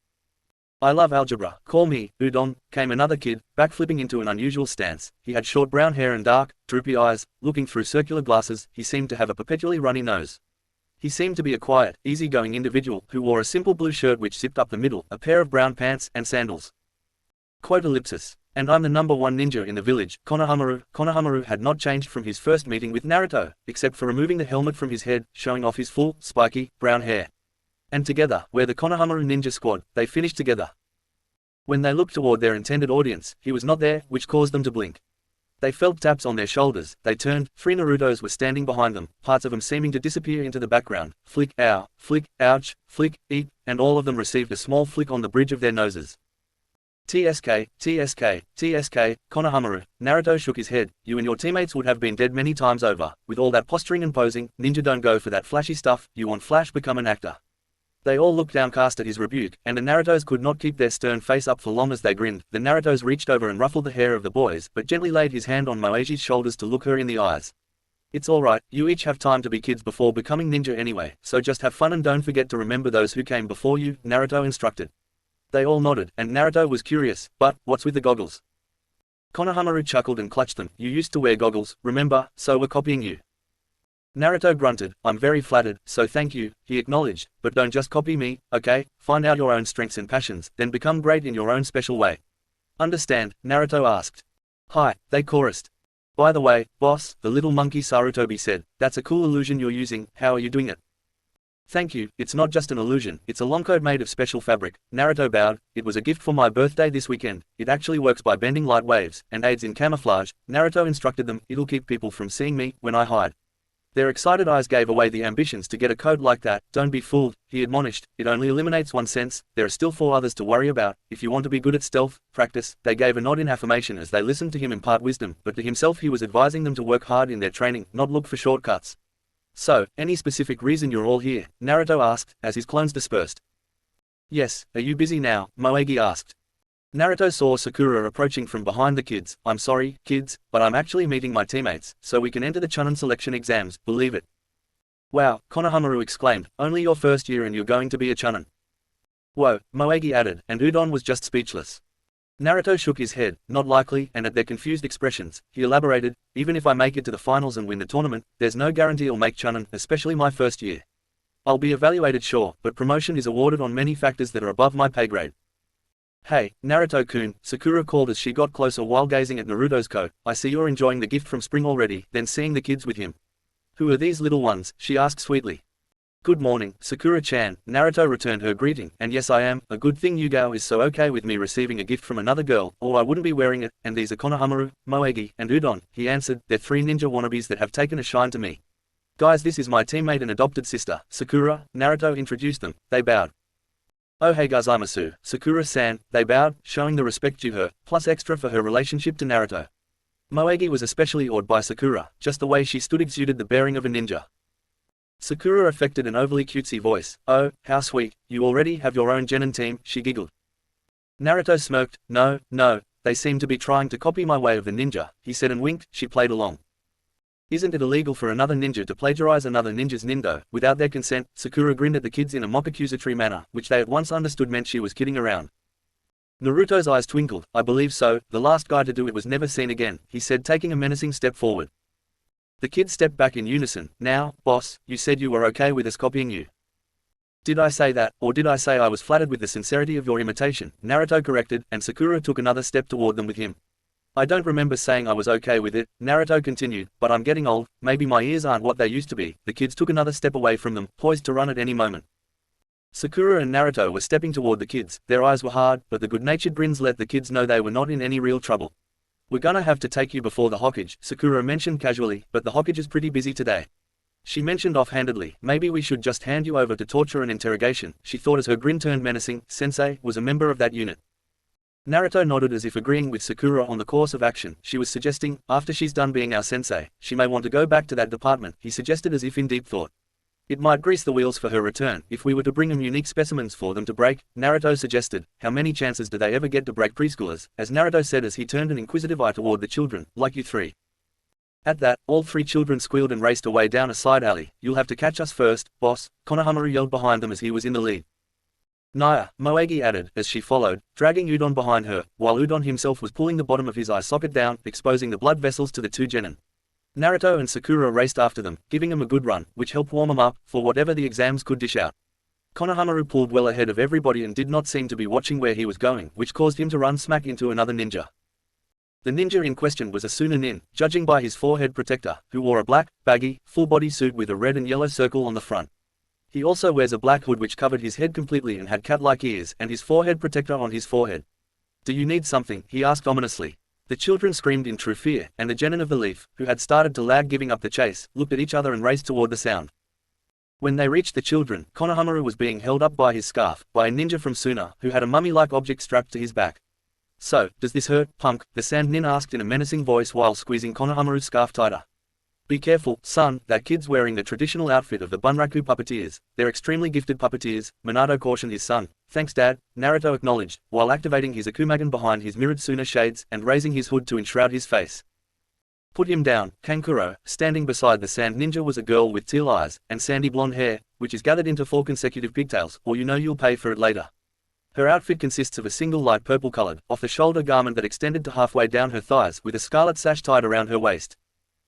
"I love algebra, call me Udon," came another kid, backflipping into an unusual stance. He had short brown hair and dark, droopy eyes. Looking through circular glasses, he seemed to have a perpetually runny nose. He seemed to be a quiet, easy-going individual, who wore a simple blue shirt which zipped up the middle, a pair of brown pants, and sandals. Quote ellipsis. "And I'm the #1 ninja in the village, Konohamaru." Konohamaru had not changed from his first meeting with Naruto, except for removing the helmet from his head, showing off his full, spiky, brown hair. And together, we're the Konohamaru Ninja Squad. They finished together. When they looked toward their intended audience, he was not there, which caused them to blink. They felt taps on their shoulders. They turned. 3 Narutos were standing behind them, parts of them seeming to disappear into the background. Flick, ow, flick, ouch, flick, eep, and all of them received a small flick on the bridge of their noses. "TSK, TSK, TSK, Konohamaru." Naruto shook his head. "You and your teammates would have been dead many times over. With all that posturing and posing, ninja don't go for that flashy stuff. You want flash, become an actor." They all looked downcast at his rebuke, and the Narutos could not keep their stern face up for long as they grinned. The Narutos reached over and ruffled the hair of the boys, but gently laid his hand on Moegi's shoulders to look her in the eyes. "It's alright, you each have time to be kids before becoming ninja anyway, so just have fun and don't forget to remember those who came before you," Naruto instructed. They all nodded, and Naruto was curious, "But, what's with the goggles?" Konohamaru chuckled and clutched them. "You used to wear goggles, remember, so we're copying you." Naruto grunted. "I'm very flattered, so thank you," he acknowledged, "but don't just copy me, okay? Find out your own strengths and passions, then become great in your own special way. Understand?" Naruto asked. "Hi," they chorused. "By the way, boss," the little monkey Sarutobi said, "that's a cool illusion you're using. How are you doing it?" "Thank you, it's not just an illusion, it's a long code made of special fabric." Naruto bowed. "It was a gift for my birthday this weekend. It actually works by bending light waves, and aids in camouflage." Naruto instructed them. "It'll keep people from seeing me when I hide." Their excited eyes gave away the ambitions to get a code like that. "Don't be fooled," he admonished. "It only eliminates 1 sense. There are still 4 others to worry about. If you want to be good at stealth, practice." They gave a nod in affirmation as they listened to him impart wisdom, but to himself he was advising them to work hard in their training, not look for shortcuts. "So, any specific reason you're all here?" Naruto asked, as his clones dispersed. "Yes, are you busy now?" Moegi asked. Naruto saw Sakura approaching from behind the kids. "I'm sorry, kids, but I'm actually meeting my teammates, so we can enter the Chunin selection exams, believe it." "Wow," Konohamaru exclaimed, "only your first year and you're going to be a Chunin." "Whoa," Moegi added, and Udon was just speechless. Naruto shook his head. "Not likely," and at their confused expressions, he elaborated, "Even if I make it to the finals and win the tournament, there's no guarantee I'll make Chunin, especially my first year." I'll be evaluated sure, but promotion is awarded on many factors that are above my pay grade. Hey, Naruto-kun, Sakura called as she got closer while gazing at Naruto's coat. I see you're enjoying the gift from spring already. Then seeing the kids with him. Who are these little ones? She asked sweetly. Good morning, Sakura-chan, Naruto returned her greeting. And yes I am, a good thing Yugao is so okay with me receiving a gift from another girl, or I wouldn't be wearing it. And these are Konohamaru, Moegi, and Udon, he answered. They're 3 ninja wannabes that have taken a shine to me. Guys, this is my teammate and adopted sister, Sakura, Naruto introduced them. They bowed. Oh hey gozaimasu, Sakura-san, they bowed, showing the respect due her, plus extra for her relationship to Naruto. Moegi was especially awed by Sakura, just the way she stood exuded the bearing of a ninja. Sakura affected an overly cutesy voice. Oh, how sweet, you already have your own genin team, she giggled. Naruto smirked. No, they seem to be trying to copy my way of the ninja, he said and winked. She played along. Isn't it illegal for another ninja to plagiarize another ninja's nindo, without their consent? Sakura grinned at the kids in a mock-accusatory manner, which they at once understood meant she was kidding around. Naruto's eyes twinkled. I believe so, the last guy to do it was never seen again, he said, taking a menacing step forward. The kids stepped back in unison. Now, boss, you said you were okay with us copying you. Did I say that, or did I say I was flattered with the sincerity of your imitation? Naruto corrected, and Sakura took another step toward them with him. I don't remember saying I was okay with it, Naruto continued, but I'm getting old, maybe my ears aren't what they used to be. The kids took another step away from them, poised to run at any moment. Sakura and Naruto were stepping toward the kids. Their eyes were hard, but the good-natured grins let the kids know they were not in any real trouble. We're gonna have to take you before the Hokage, Sakura mentioned casually, but the Hokage is pretty busy today. She mentioned offhandedly, maybe we should just hand you over to torture and interrogation, she thought as her grin turned menacing. Sensei was a member of that unit. Naruto nodded as if agreeing with Sakura on the course of action. She was suggesting, after she's done being our sensei, she may want to go back to that department, he suggested as if in deep thought. It might grease the wheels for her return, if we were to bring them unique specimens for them to break, Naruto suggested. How many chances do they ever get to break preschoolers, as Naruto said as he turned an inquisitive eye toward the children, like you 3. At that, all 3 children squealed and raced away down a side alley. You'll have to catch us first, boss, Konohamaru yelled behind them as he was in the lead. Naya, Moegi added, as she followed, dragging Udon behind her, while Udon himself was pulling the bottom of his eye socket down, exposing the blood vessels to the 2 genin. Naruto and Sakura raced after them, giving them a good run, which helped warm them up, for whatever the exams could dish out. Konohamaru pulled well ahead of everybody and did not seem to be watching where he was going, which caused him to run smack into another ninja. The ninja in question was Asuna Nin, judging by his forehead protector, who wore a black, baggy, full-body suit with a red and yellow circle on the front. He also wears a black hood which covered his head completely and had cat-like ears, and his forehead protector on his forehead. Do you need something? He asked ominously. The children screamed in true fear, and the genin of the leaf, who had started to lag giving up the chase, looked at each other and raced toward the sound. When they reached the children, Konohamaru was being held up by his scarf, by a ninja from Suna, who had a mummy-like object strapped to his back. So, does this hurt, punk? The sand nin asked in a menacing voice while squeezing Konohamaru's scarf tighter. Be careful, son, that kid's wearing the traditional outfit of the Bunraku puppeteers. They're extremely gifted puppeteers, Minato cautioned his son. Thanks dad, Naruto acknowledged, while activating his akumagen behind his mirrored Suna shades, and raising his hood to enshroud his face. Put him down, Kankuro. Standing beside the sand ninja was a girl with teal eyes, and sandy blonde hair, which is gathered into 4 consecutive pigtails, or you know you'll pay for it later. Her outfit consists of a single light purple-colored, off-the-shoulder garment that extended to halfway down her thighs with a scarlet sash tied around her waist.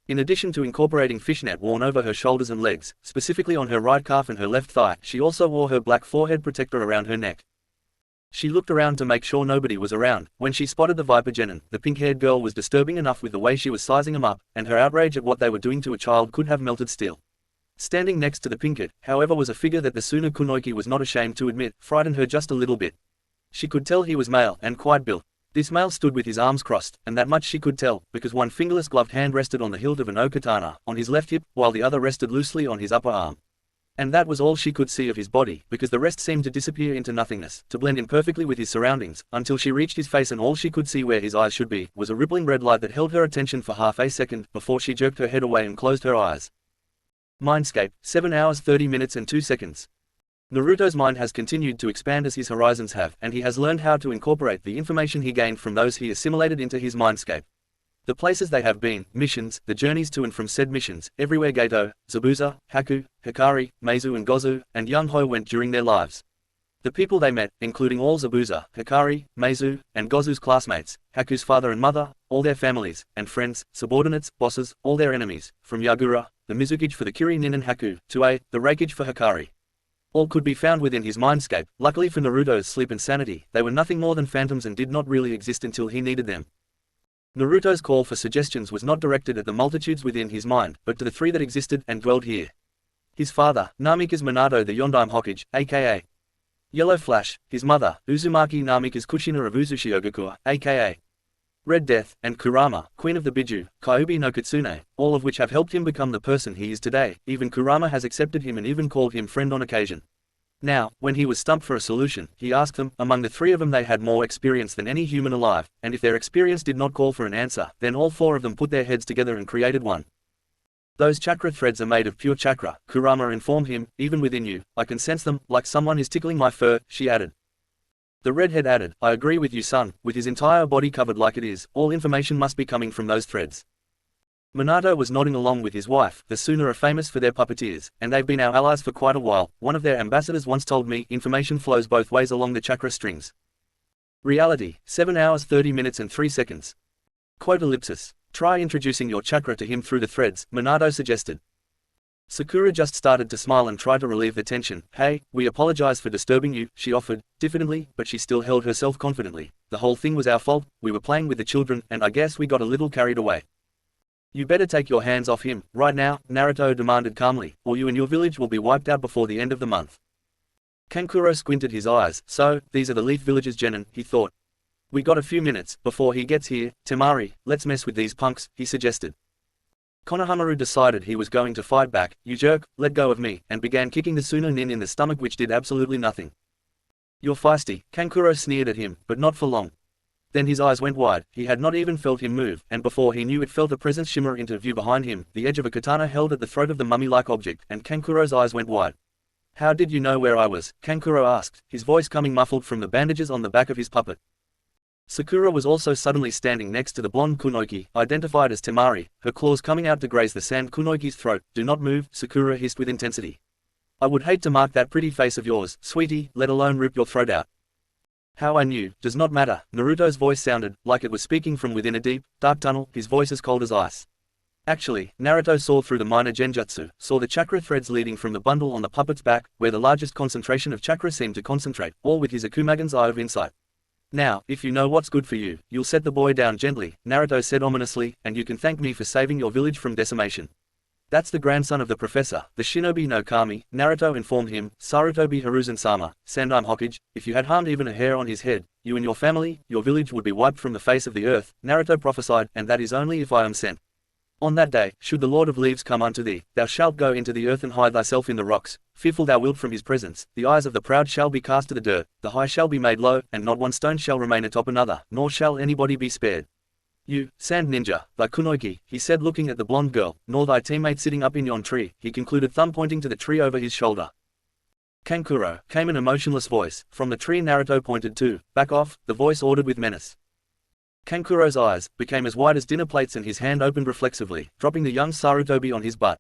In addition to incorporating fishnet worn over her shoulders and legs, specifically on her right calf and her left thigh, she also wore her black forehead protector around her neck. She looked around to make sure nobody was around. When she spotted the Viper genin, the pink-haired girl was disturbing enough with the way she was sizing them up, and her outrage at what they were doing to a child could have melted steel. Standing next to the pinkett, however, was a figure that the Suna Kunoichi was not ashamed to admit, frightened her just a little bit. She could tell he was male and quite built. This male stood with his arms crossed, and that much she could tell, because one fingerless gloved hand rested on the hilt of an okatana, on his left hip, while the other rested loosely on his upper arm. And that was all she could see of his body, because the rest seemed to disappear into nothingness, to blend in perfectly with his surroundings, until she reached his face and all she could see where his eyes should be, was a rippling red light that held her attention for half a second, before she jerked her head away and closed her eyes. Mindscape, 7 hours 30 minutes and 2 seconds. Naruto's mind has continued to expand as his horizons have, and he has learned how to incorporate the information he gained from those he assimilated into his mindscape. The places they have been, missions, the journeys to and from said missions, everywhere Gato, Zabuza, Haku, Hikari, Meizu and Gozu, and Young Ho went during their lives. The people they met, including all Zabuza, Hikari, Meizu, and Gozu's classmates, Haku's father and mother, all their families, and friends, subordinates, bosses, all their enemies, from Yagura, the Mizukage for the Kiri Nin and Haku, to the Reikage for Hikari. All could be found within his mindscape. Luckily for Naruto's sleep and sanity, they were nothing more than phantoms and did not really exist until he needed them. Naruto's call for suggestions was not directed at the multitudes within his mind, but to the three that existed and dwelled here. His father, Namikaze Minato the Yondaime Hokage, aka Yellow Flash; his mother, Uzumaki Namikaze Kushina of Uzushiogakuwa, aka Red Death; and Kurama, Queen of the Biju, Kyuubi no Kitsune, all of which have helped him become the person he is today. Even Kurama has accepted him and even called him friend on occasion. Now, when he was stumped for a solution, he asked them. Among the three of them they had more experience than any human alive, and if their experience did not call for an answer, then all four of them put their heads together and created one. Those chakra threads are made of pure chakra, Kurama informed him. Even within you, I can sense them, like someone is tickling my fur, she added. The redhead added, I agree with you, son. With his entire body covered like it is, all information must be coming from those threads. Minato was nodding along with his wife. The Suna are famous for their puppeteers, and they've been our allies for quite a while. One of their ambassadors once told me, information flows both ways along the chakra strings. Reality, 7 hours 30 minutes and 3 seconds. Quote ellipsis. Try introducing your chakra to him through the threads, Minato suggested. Sakura just started to smile and try to relieve the tension. Hey, we apologize for disturbing you, she offered, diffidently, but she still held herself confidently. The whole thing was our fault. We were playing with the children, and I guess we got a little carried away. You better take your hands off him, right now, Naruto demanded calmly, or you and your village will be wiped out before the end of the month. Kankuro squinted his eyes. So, these are the Leaf Villagers, Genin, he thought. We got a few minutes, before he gets here. Temari, let's mess with these punks, he suggested. Konohamaru decided he was going to fight back. You jerk, let go of me, and began kicking the Suna Nin in the stomach, which did absolutely nothing. You're feisty, Kankuro sneered at him, but not for long. Then his eyes went wide. He had not even felt him move, and before he knew it, felt a presence shimmer into view behind him, the edge of a katana held at the throat of the mummy-like object, and Kankuro's eyes went wide. How did you know where I was? Kankuro asked, his voice coming muffled from the bandages on the back of his puppet. Sakura was also suddenly standing next to the blonde Kunoichi, identified as Temari, her claws coming out to graze the sand Kunoichi's throat. Do not move, Sakura hissed with intensity. I would hate to mark that pretty face of yours, sweetie, let alone rip your throat out. How I knew, does not matter. Naruto's voice sounded like it was speaking from within a deep, dark tunnel, his voice as cold as ice. Actually, Naruto saw through the minor genjutsu, saw the chakra threads leading from the bundle on the puppet's back, where the largest concentration of chakra seemed to concentrate, all with his Akumagan's eye of insight. Now, if you know what's good for you, you'll set the boy down gently, Naruto said ominously, and you can thank me for saving your village from decimation. That's the grandson of the professor, the shinobi no kami, Naruto informed him, Sarutobi Hiruzen-sama, Sandaime Hokage. If you had harmed even a hair on his head, you and your family, your village would be wiped from the face of the earth, Naruto prophesied, and that is only if I am sent. On that day, should the Lord of Leaves come unto thee, thou shalt go into the earth and hide thyself in the rocks. Fearful thou wilt from his presence. The eyes of the proud shall be cast to the dirt, the high shall be made low, and not one stone shall remain atop another, nor shall anybody be spared. You, sand ninja, thy kunoichi, he said looking at the blonde girl, nor thy teammate sitting up in yon tree, he concluded, thumb pointing to the tree over his shoulder. Kankuro, came an emotionless voice. From the tree Naruto pointed to. Back off, the voice ordered with menace. Kankuro's eyes became as wide as dinner plates and his hand opened reflexively, dropping the young Sarutobi on his butt.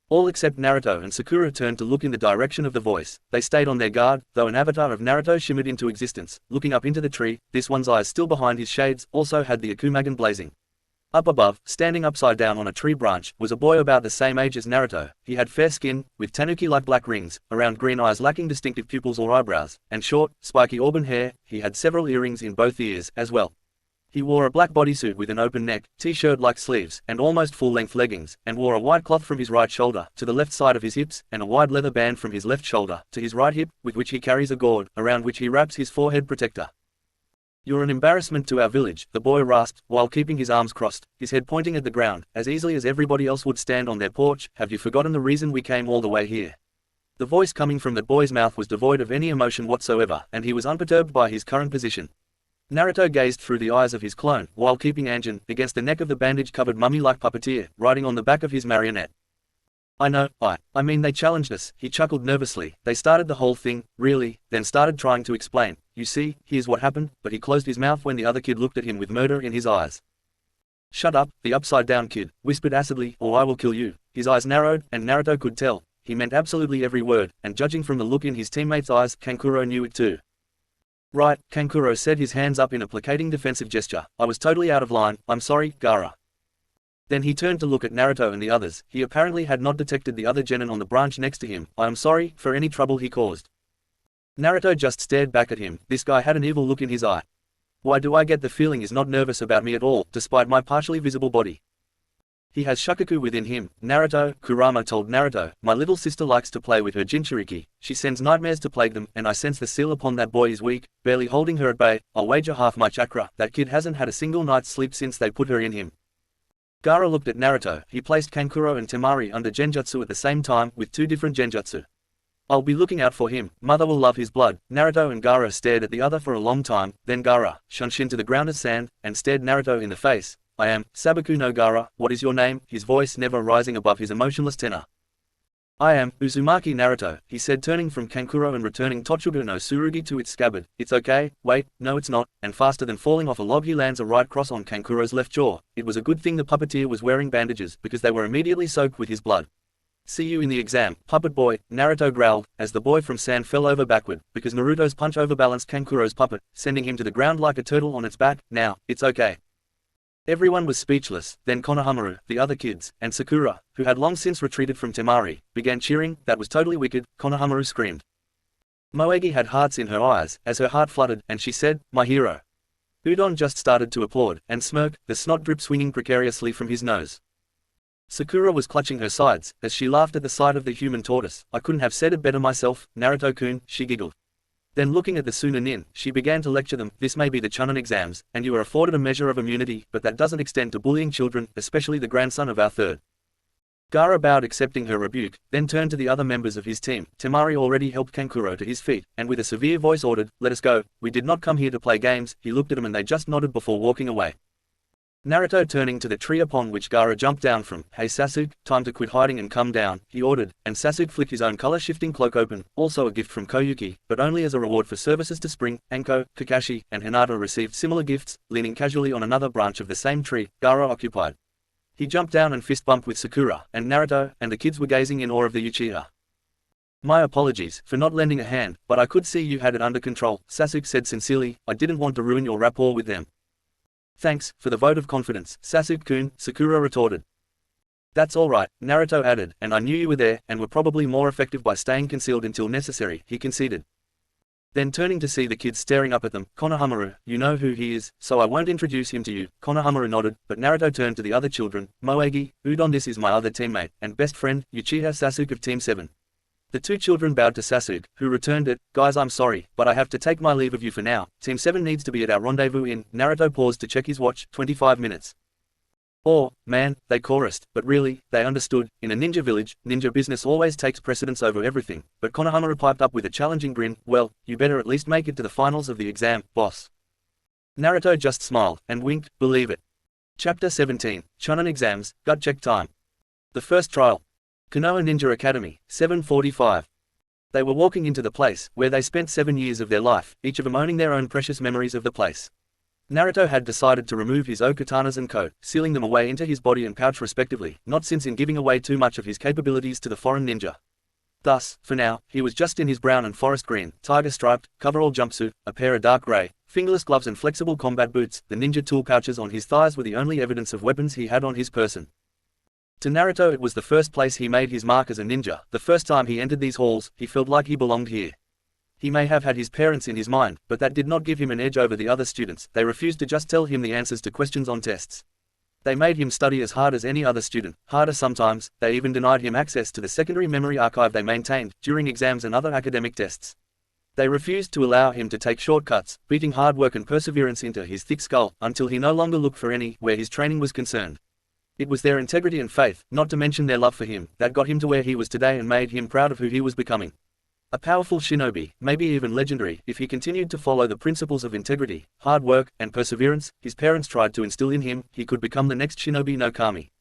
All except Naruto and Sakura turned to look in the direction of the voice. They stayed on their guard, though an avatar of Naruto shimmered into existence, looking up into the tree. This one's eyes, still behind his shades, also had the Akumagan blazing. Up above, standing upside down on a tree branch, was a boy about the same age as Naruto. He had fair skin, with tanuki-like black rings, around green eyes lacking distinctive pupils or eyebrows, and short, spiky auburn hair. He had several earrings in both ears, as well. He wore a black bodysuit with an open neck, t-shirt-like sleeves, and almost full-length leggings, and wore a white cloth from his right shoulder to the left side of his hips, and a wide leather band from his left shoulder to his right hip, with which he carries a gourd, around which he wraps his forehead protector. You're an embarrassment to our village, the boy rasped, while keeping his arms crossed, his head pointing at the ground, as easily as everybody else would stand on their porch. Have you forgotten the reason we came all the way here? The voice coming from the boy's mouth was devoid of any emotion whatsoever, and he was unperturbed by his current position. Naruto gazed through the eyes of his clone, while keeping Anjin against the neck of the bandage-covered mummy-like puppeteer, riding on the back of his marionette. I know, I mean they challenged us, he chuckled nervously. They started the whole thing, really, then started trying to explain. You see, here's what happened, but he closed his mouth when the other kid looked at him with murder in his eyes. Shut up, the upside-down kid, whispered acidly, or I will kill you. His eyes narrowed, and Naruto could tell. He meant absolutely every word, and judging from the look in his teammate's eyes, Kankuro knew it too. Right, Kankuro said, his hands up in a placating defensive gesture. I was totally out of line, I'm sorry, Gaara. Then he turned to look at Naruto and the others. He apparently had not detected the other genin on the branch next to him. I am sorry for any trouble he caused. Naruto just stared back at him. This guy had an evil look in his eye. Why do I get the feeling he's not nervous about me at all, despite my partially visible body? He has Shukaku within him. Naruto, Kurama told Naruto, my little sister likes to play with her Jinchuriki. She sends nightmares to plague them, and I sense the seal upon that boy is weak, barely holding her at bay. I'll wager half my chakra. That kid hasn't had a single night's sleep since they put her in him. Gaara looked at Naruto. He placed Kankuro and Temari under Genjutsu at the same time, with 2 different Genjutsu. I'll be looking out for him. Mother will love his blood. Naruto and Gaara stared at the other for a long time. Then Gaara shunshin to the ground as sand, and stared Naruto in the face. I am Sabaku no Gaara. What is your name? His voice never rising above his emotionless tenor. I am Uzumaki Naruto, he said, turning from Kankuro and returning Totsuga no Tsurugi to its scabbard. It's okay, wait, no it's not, and faster than falling off a log he lands a right cross on Kankuro's left jaw. It was a good thing the puppeteer was wearing bandages, because they were immediately soaked with his blood. See you in the exam, puppet boy, Naruto growled, as the boy from sand fell over backward, because Naruto's punch overbalanced Kankuro's puppet, sending him to the ground like a turtle on its back. Now, it's okay. Everyone was speechless. Then Konohamaru, the other kids, and Sakura, who had long since retreated from Temari, began cheering. That was totally wicked, Konohamaru screamed. Moegi had hearts in her eyes, as her heart fluttered, and she said, my hero. Udon just started to applaud, and smirk, the snot drip swinging precariously from his nose. Sakura was clutching her sides, as she laughed at the sight of the human tortoise. I couldn't have said it better myself, Naruto-kun, she giggled. Then looking at the Sunanin, she began to lecture them. This may be the Chunin exams, and you are afforded a measure of immunity, but that doesn't extend to bullying children, especially the grandson of our third. Gaara bowed, accepting her rebuke, then turned to the other members of his team. Temari already helped Kankuro to his feet, and with a severe voice ordered, let us go, we did not come here to play games. He looked at them and they just nodded before walking away. Naruto turning to the tree upon which Gaara jumped down from. Hey Sasuke, time to quit hiding and come down, he ordered, and Sasuke flicked his own color-shifting cloak open, also a gift from Koyuki, but only as a reward for services to Spring. Anko, Kakashi, and Hinata received similar gifts. Leaning casually on another branch of the same tree, Gaara occupied. He jumped down and fist-bumped with Sakura, and Naruto, and the kids were gazing in awe of the Uchiha. My apologies for not lending a hand, but I could see you had it under control, Sasuke said sincerely. I didn't want to ruin your rapport with them. Thanks for the vote of confidence, Sasuke-kun, Sakura retorted. That's all right, Naruto added, and I knew you were there, and were probably more effective by staying concealed until necessary, he conceded. Then turning to see the kids staring up at them, Konohamaru, you know who he is, so I won't introduce him to you. Konohamaru nodded, but Naruto turned to the other children. Moegi, Udon, this is my other teammate, and best friend, Uchiha Sasuke of Team 7. The 2 children bowed to Sasuke, who returned it. Guys, I'm sorry, but I have to take my leave of you for now. Team 7 needs to be at our rendezvous in. Naruto paused to check his watch. 25 minutes. Oh, man, they chorused, but really, they understood. In a ninja village, ninja business always takes precedence over everything, but Konohamaru piped up with a challenging grin. Well, you better at least make it to the finals of the exam, boss. Naruto just smiled, and winked. Believe it. Chapter 17, Chunin Exams, Gut Check Time. The first trial. Konoha Ninja Academy, 7:45. They were walking into the place, where they spent 7 years of their life, each of them owning their own precious memories of the place. Naruto had decided to remove his okatanas and coat, sealing them away into his body and pouch respectively, not since in giving away too much of his capabilities to the foreign ninja. Thus, for now, he was just in his brown and forest green, tiger-striped, coverall jumpsuit, a pair of dark grey, fingerless gloves and flexible combat boots. The ninja tool pouches on his thighs were the only evidence of weapons he had on his person. To Naruto it was the first place he made his mark as a ninja. The first time he entered these halls, he felt like he belonged here. He may have had his parents in his mind, but that did not give him an edge over the other students. They refused to just tell him the answers to questions on tests. They made him study as hard as any other student, harder sometimes. They even denied him access to the secondary memory archive they maintained during exams and other academic tests. They refused to allow him to take shortcuts, beating hard work and perseverance into his thick skull, until he no longer looked for any, where his training was concerned. It was their integrity and faith, not to mention their love for him, that got him to where he was today and made him proud of who he was becoming. A powerful shinobi, maybe even legendary, if he continued to follow the principles of integrity, hard work, and perseverance his parents tried to instill in him. He could become the next shinobi no kami.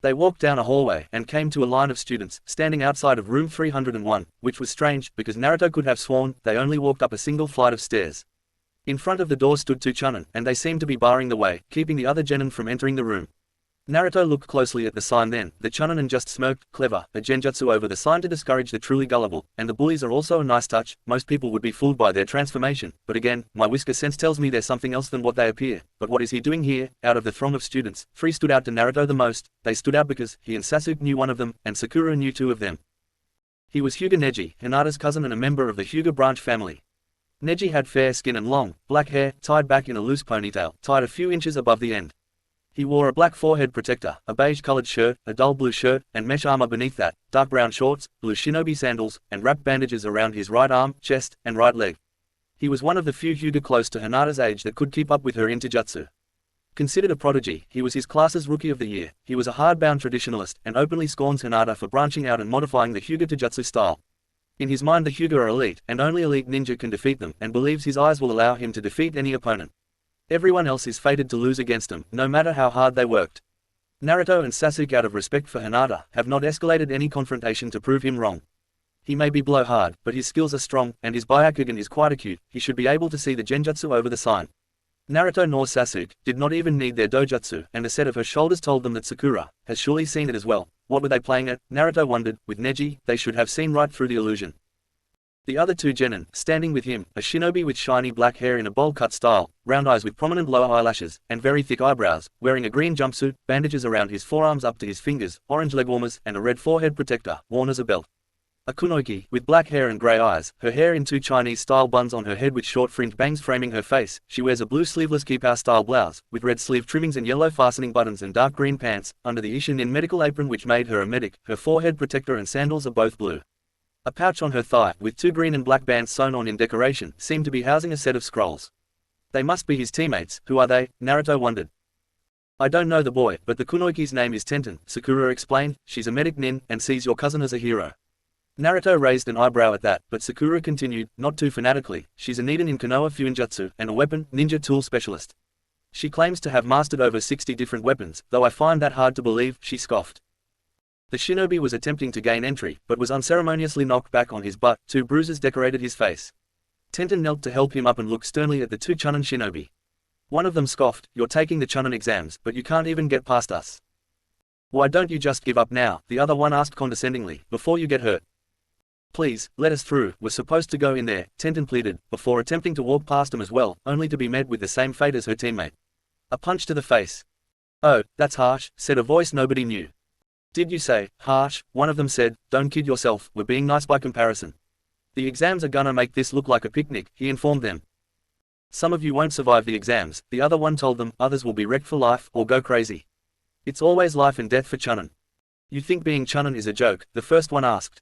They walked down a hallway and came to a line of students, standing outside of room 301, which was strange, because Naruto could have sworn they only walked up a single flight of stairs. In front of the door stood 2 Chunin, and they seemed to be barring the way, keeping the other genin from entering the room. Naruto looked closely at the sign then, the Chunin just smirked, clever, a genjutsu over the sign to discourage the truly gullible, and the bullies are also a nice touch, most people would be fooled by their transformation, but again, my whisker sense tells me there's something else than what they appear, but what is he doing here? Out of the throng of students, 3 stood out to Naruto the most, they stood out because, he and Sasuke knew one of them, and Sakura knew 2 of them. He was Hyuga Neji, Hinata's cousin and a member of the Hyuga branch family. Neji had fair skin and long, black hair, tied back in a loose ponytail, tied a few inches above the end. He wore a black forehead protector, a beige-colored shirt, a dull blue shirt, and mesh armor beneath that, dark brown shorts, blue shinobi sandals, and wrapped bandages around his right arm, chest, and right leg. He was one of the few Hyuga close to Hinata's age that could keep up with her intojutsu. Considered a prodigy, he was his class's Rookie of the Year. He was a hard-bound traditionalist, and openly scorns Hinata for branching out and modifying the Hyuga Taijutsu style. In his mind the Hyuga are elite, and only elite ninja can defeat them, and believes his eyes will allow him to defeat any opponent. Everyone else is fated to lose against him, no matter how hard they worked. Naruto and Sasuke, out of respect for Hinata, have not escalated any confrontation to prove him wrong. He may be blowhard, but his skills are strong, and his Byakugan is quite acute. He should be able to see the genjutsu over the sign. Naruto nor Sasuke did not even need their dojutsu, and a set of her shoulders told them that Sakura has surely seen it as well. What were they playing at? Naruto wondered. With Neji, they should have seen right through the illusion. The other 2 genin, standing with him, a shinobi with shiny black hair in a bowl-cut style, round eyes with prominent lower eyelashes, and very thick eyebrows, wearing a green jumpsuit, bandages around his forearms up to his fingers, orange leg warmers, and a red forehead protector, worn as a belt. A kunoichi, with black hair and grey eyes, her hair in 2 Chinese-style buns on her head with short fringed bangs framing her face. She wears a blue sleeveless kipao-style blouse, with red sleeve trimmings and yellow fastening buttons and dark green pants, under the Ishin medical apron which made her a medic. Her forehead protector and sandals are both blue. A pouch on her thigh, with 2 green and black bands sewn on in decoration, seemed to be housing a set of scrolls. They must be his teammates. Who are they? Naruto wondered. I don't know the boy, but the kunoichi's name is Tenten, Sakura explained. She's a medic nin, and sees your cousin as a hero. Naruto raised an eyebrow at that, but Sakura continued, not too fanatically. She's a Nidan in Konoha Fuinjutsu, and a weapon, ninja tool specialist. She claims to have mastered over 60 different weapons, though I find that hard to believe, she scoffed. The shinobi was attempting to gain entry, but was unceremoniously knocked back on his butt. 2 bruises decorated his face. Tenten knelt to help him up and looked sternly at the 2 Chunin shinobi. One of them scoffed, you're taking the Chunin exams, but you can't even get past us. Why don't you just give up now? The other one asked condescendingly, before you get hurt. Please, let us through, we're supposed to go in there, Tenten pleaded, before attempting to walk past him as well, only to be met with the same fate as her teammate. A punch to the face. Oh, that's harsh, said a voice nobody knew. Did you say, harsh? One of them said, don't kid yourself, we're being nice by comparison. The exams are gonna make this look like a picnic, he informed them. Some of you won't survive the exams, the other one told them, others will be wrecked for life, or go crazy. It's always life and death for Chunin. You think being Chunin is a joke? The first one asked.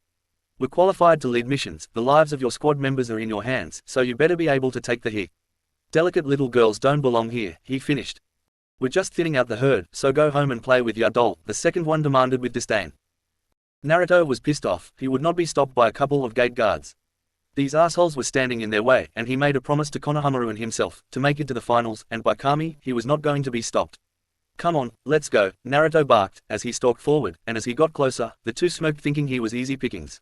We're qualified to lead missions, the lives of your squad members are in your hands, so you better be able to take the hit. Delicate little girls don't belong here, he finished. We're just thinning out the herd, so go home and play with your doll, the second one demanded with disdain. Naruto was pissed off. He would not be stopped by a couple of gate guards. These assholes were standing in their way, and he made a promise to Konohamaru and himself, to make it to the finals, and by Kami, he was not going to be stopped. Come on, let's go, Naruto barked, as he stalked forward, and as he got closer, the 2 smoked thinking he was easy pickings.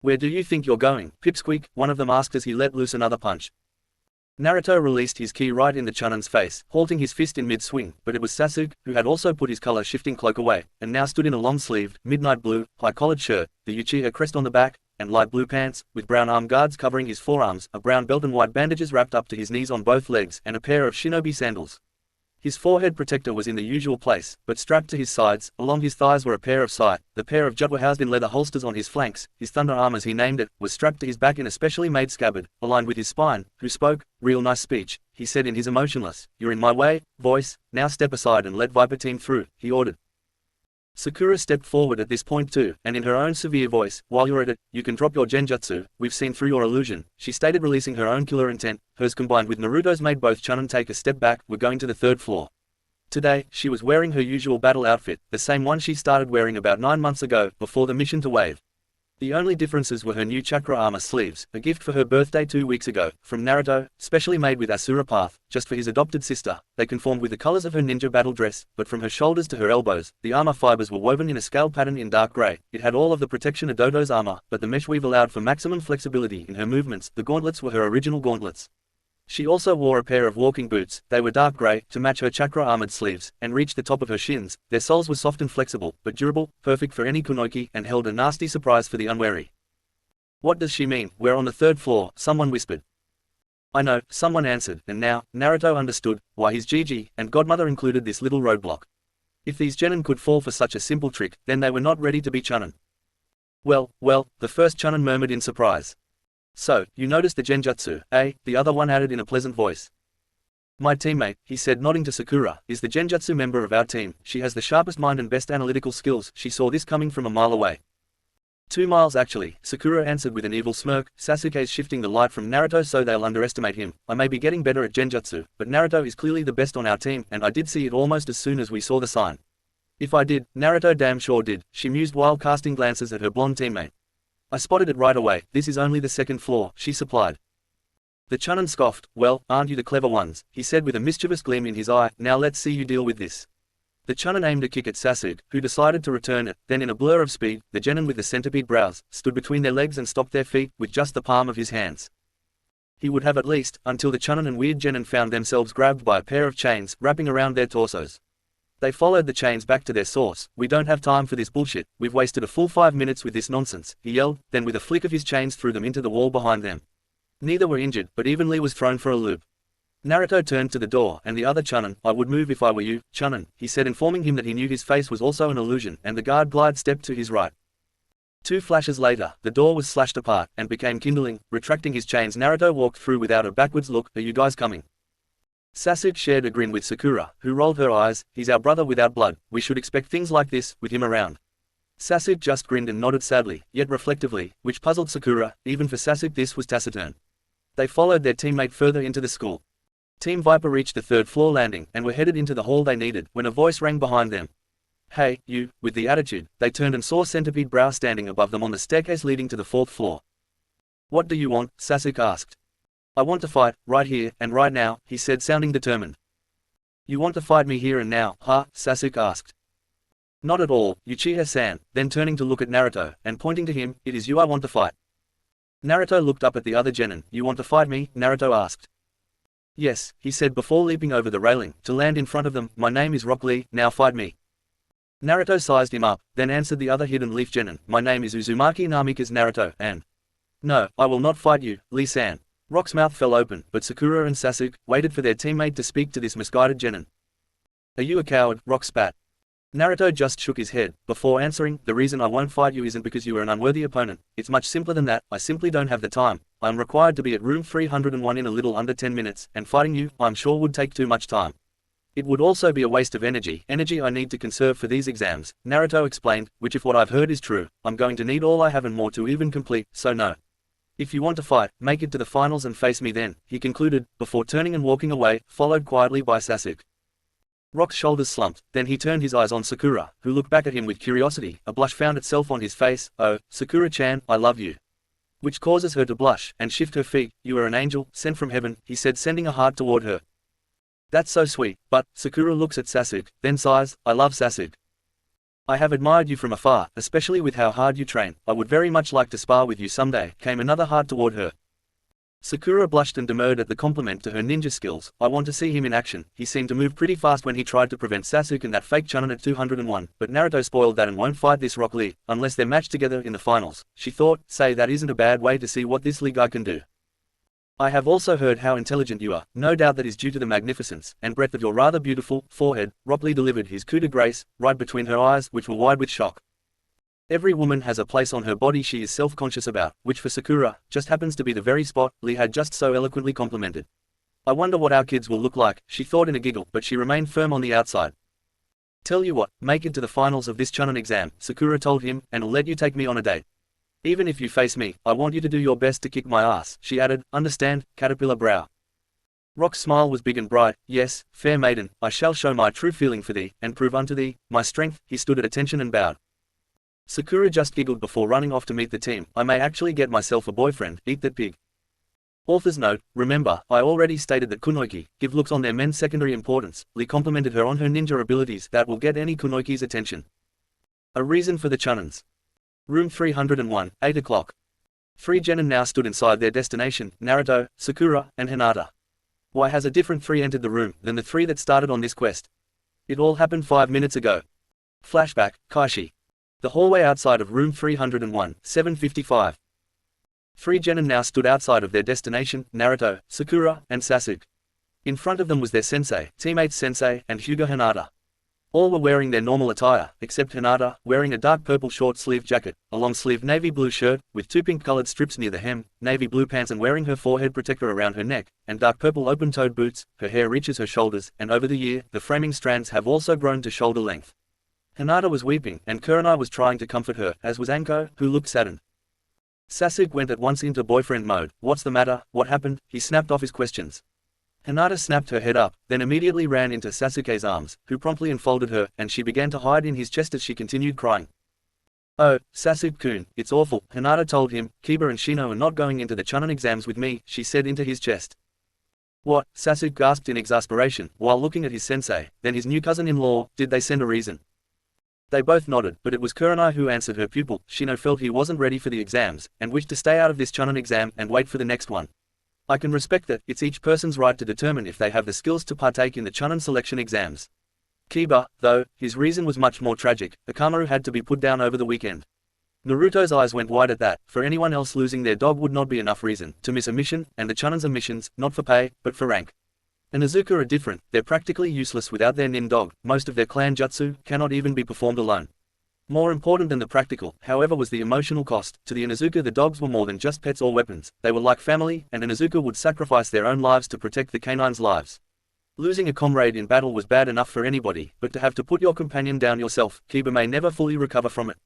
Where do you think you're going, Pipsqueak? One of them asked as he let loose another punch. Naruto released his ki right in the Chunin's face, halting his fist in mid-swing, but it was Sasuke, who had also put his color-shifting cloak away, and now stood in a long-sleeved, midnight blue, high-collared shirt, the Uchiha crest on the back, and light blue pants, with brown arm guards covering his forearms, a brown belt and white bandages wrapped up to his knees on both legs, and a pair of shinobi sandals. His forehead protector was in the usual place, but strapped to his sides, along his thighs were a pair of sight. The pair of jut were housed in leather holsters on his flanks. His thunder arm, as he named it, was strapped to his back in a specially made scabbard, aligned with his spine. Who spoke? Real nice speech, he said in his emotionless, you're in my way, voice, now step aside and let Viper Team through, he ordered. Sakura stepped forward at this point too, and in her own severe voice, while you're at it, you can drop your genjutsu, we've seen through your illusion, she stated, releasing her own killer intent. Hers combined with Naruto's made both Chunin take a step back. We're going to the 3rd floor. Today, she was wearing her usual battle outfit, the same one she started wearing about 9 months ago, before the mission to Wave. The only differences were her new chakra armor sleeves, a gift for her birthday 2 weeks ago, from Naruto, specially made with Asura Path, just for his adopted sister. They conformed with the colors of her ninja battle dress, but from her shoulders to her elbows, the armor fibers were woven in a scale pattern in dark gray. It had all of the protection of Dodo's armor, but the mesh weave allowed for maximum flexibility in her movements. The gauntlets were her original gauntlets. She also wore a pair of walking boots. They were dark gray, to match her chakra-armored sleeves, and reached the top of her shins. Their soles were soft and flexible, but durable, perfect for any kunoichi, and held a nasty surprise for the unwary. "What does she mean? We're on the 3rd floor," someone whispered. "I know," someone answered, and now, Naruto understood why his Gigi and godmother included this little roadblock. If these genin could fall for such a simple trick, then they were not ready to be chunin. Well, the first chunin murmured in surprise. "So, you noticed the genjutsu, eh?" the other one added in a pleasant voice. "My teammate," he said nodding to Sakura, "is the genjutsu member of our team. She has the sharpest mind and best analytical skills. She saw this coming from a mile away." 2 miles actually, Sakura answered with an evil smirk. "Sasuke's shifting the light from Naruto so they'll underestimate him. I may be getting better at genjutsu, but Naruto is clearly the best on our team, and I did see it almost as soon as we saw the sign." "If I did, Naruto damn sure did," she mused while casting glances at her blonde teammate. "I spotted it right away. This is only the 2nd floor," she supplied. The chunin scoffed. "Well, aren't you the clever ones?" he said with a mischievous gleam in his eye. "Now let's see you deal with this." The chunin aimed a kick at Sasuke, who decided to return it. Then in a blur of speed, the genin with the centipede brows stood between their legs and stopped their feet with just the palm of his hands. He would have at least, until the chunin and weird genin found themselves grabbed by a pair of chains wrapping around their torsos. They followed the chains back to their source. "We don't have time for this bullshit. We've wasted a full 5 minutes with this nonsense," he yelled, then with a flick of his chains threw them into the wall behind them. Neither were injured, but evenly was thrown for a loop. Naruto turned to the door, and the other chunin. "I would move if I were you, chunin," he said, informing him that he knew his face was also an illusion, and the guard glide stepped to his right. 2 flashes later, the door was slashed apart, and became kindling. Retracting his chains, Naruto walked through without a backwards look. "Are you guys coming?" Sasuke shared a grin with Sakura, who rolled her eyes. "He's our brother without blood. We should expect things like this, with him around." Sasuke just grinned and nodded sadly, yet reflectively, which puzzled Sakura. Even for Sasuke this was taciturn. They followed their teammate further into the school. Team Viper reached the 3rd floor landing, and were headed into the hall they needed, when a voice rang behind them. "Hey, you," with the attitude. They turned and saw Centipede Brow standing above them on the staircase leading to the 4th floor. "What do you want?" Sasuke asked. "I want to fight, right here, and right now," he said, sounding determined. "You want to fight me here and now, huh?" Sasuke asked. "Not at all, Uchiha-san," then turning to look at Naruto, and pointing to him, "It is you I want to fight." Naruto looked up at the other genin. "You want to fight me?" Naruto asked. "Yes," he said before leaping over the railing, to land in front of them. "My name is Rock Lee, now fight me." Naruto sized him up, then answered the other hidden leaf genin. "My name is Uzumaki Namikaze Naruto, and—" "No, I will not fight you, Lee-san." Rock's mouth fell open, but Sakura and Sasuke waited for their teammate to speak to this misguided genin. "Are you a coward?" Rock spat. Naruto just shook his head, before answering, "The reason I won't fight you isn't because you are an unworthy opponent. It's much simpler than that. I simply don't have the time. I am required to be at room 301 in a little under 10 minutes, and fighting you, I'm sure would take too much time. It would also be a waste of energy I need to conserve for these exams," Naruto explained, "which if what I've heard is true, I'm going to need all I have and more to even complete, so no. If you want to fight, make it to the finals and face me then," he concluded, before turning and walking away, followed quietly by Sasuke. Rock's shoulders slumped, then he turned his eyes on Sakura, who looked back at him with curiosity. A blush found itself on his face. "Oh, Sakura-chan, I love you." Which causes her to blush, and shift her feet. "You are an angel, sent from heaven," he said, sending a heart toward her. "That's so sweet, but," Sakura looks at Sasuke, then sighs, "I love Sasuke. I have admired you from afar, especially with how hard you train. I would very much like to spar with you someday," came another heart toward her. Sakura blushed and demurred at the compliment to her ninja skills. "I want to see him in action." He seemed to move pretty fast when he tried to prevent Sasuke and that fake chunin at 201, but Naruto spoiled that and won't fight this Rock Lee, unless they're matched together in the finals. She thought, "Say that isn't a bad way to see what this Lee guy can do. I have also heard how intelligent you are. No doubt that is due to the magnificence and breadth of your rather beautiful forehead." Rock Lee delivered his coup de grace, right between her eyes, which were wide with shock. Every woman has a place on her body she is self-conscious about, which for Sakura, just happens to be the very spot Lee had just so eloquently complimented. "I wonder what our kids will look like," she thought in a giggle, but she remained firm on the outside. "Tell you what, make it to the finals of this chunin exam," Sakura told him, "and I'll let you take me on a date. Even if you face me, I want you to do your best to kick my ass," she added. "Understand, caterpillar brow?" Rock's smile was big and bright. "Yes, fair maiden, I shall show my true feeling for thee, and prove unto thee my strength." He stood at attention and bowed. Sakura just giggled before running off to meet the team. "I may actually get myself a boyfriend, eat that pig." Author's note: remember, I already stated that kunoichi give looks on their men's secondary importance. Lee complimented her on her ninja abilities that will get any kunoichi's attention. A reason for the chunins. Room 301, 8 o'clock. 3 genin now stood inside their destination: Naruto, Sakura, and Hinata. Why has a different 3 entered the room than the 3 that started on this quest? It all happened 5 minutes ago. Flashback, Kaishi. The hallway outside of room 301, 755. 3 genin now stood outside of their destination, Naruto, Sakura, and Sasuke. In front of them was their sensei, teammates Sensei, and Hyuga Hinata. All were wearing their normal attire, except Hinata, wearing a dark purple short-sleeved jacket, a long-sleeved navy blue shirt, with 2 pink-colored strips near the hem, navy blue pants and wearing her forehead protector around her neck, and dark purple open-toed boots. Her hair reaches her shoulders, and over the year, the framing strands have also grown to shoulder length. Hinata was weeping, and Kurenai was trying to comfort her, as was Anko, who looked saddened. Sasuke went at once into boyfriend mode. What's the matter? What happened? He snapped off his questions. Hinata snapped her head up, then immediately ran into Sasuke's arms, who promptly enfolded her, and she began to hide in his chest as she continued crying. Oh, Sasuke-kun, it's awful, Hinata told him. Kiba and Shino are not going into the Chunin exams with me, she said into his chest. What? Sasuke gasped in exasperation, while looking at his sensei, then his new cousin-in-law. Did they send a reason? They both nodded, but it was Kurenai who answered her pupil. Shino felt he wasn't ready for the exams, and wished to stay out of this Chunin exam and wait for the next one. I can respect that. It's each person's right to determine if they have the skills to partake in the Chunin selection exams. Kiba, though, his reason was much more tragic. Akamaru had to be put down over the weekend. Naruto's eyes went wide at that. For anyone else, losing their dog would not be enough reason to miss a mission, and the Chunins are missions, not for pay, but for rank. And Inuzuka are different. They're practically useless without their nin dog. Most of their clan jutsu cannot even be performed alone. More important than the practical, however, was the emotional cost. To the Inuzuka, the dogs were more than just pets or weapons. They were like family, and Inuzuka would sacrifice their own lives to protect the canines' lives. Losing a comrade in battle was bad enough for anybody, but to have to put your companion down yourself, Kiba may never fully recover from it.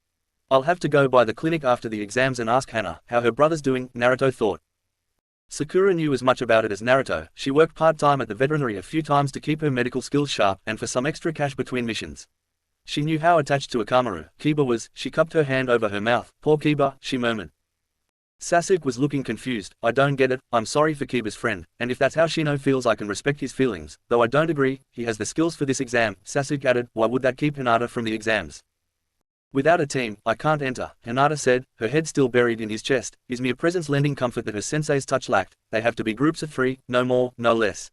I'll have to go by the clinic after the exams and ask Henna how her brother's doing, Naruto thought. Sakura knew as much about it as Naruto. She worked part-time at the veterinary a few times to keep her medical skills sharp and for some extra cash between missions. She knew how attached to Akamaru Kiba was. She cupped her hand over her mouth. Poor Kiba, she murmured. Sasuke was looking confused. I don't get it. I'm sorry for Kiba's friend, and if that's how Shino feels, I can respect his feelings, though I don't agree. He has the skills for this exam, Sasuke added. Why would that keep Hinata from the exams? Without a team, I can't enter, Hinata said, her head still buried in his chest, his mere presence lending comfort that her sensei's touch lacked. They have to be groups of 3, no more, no less.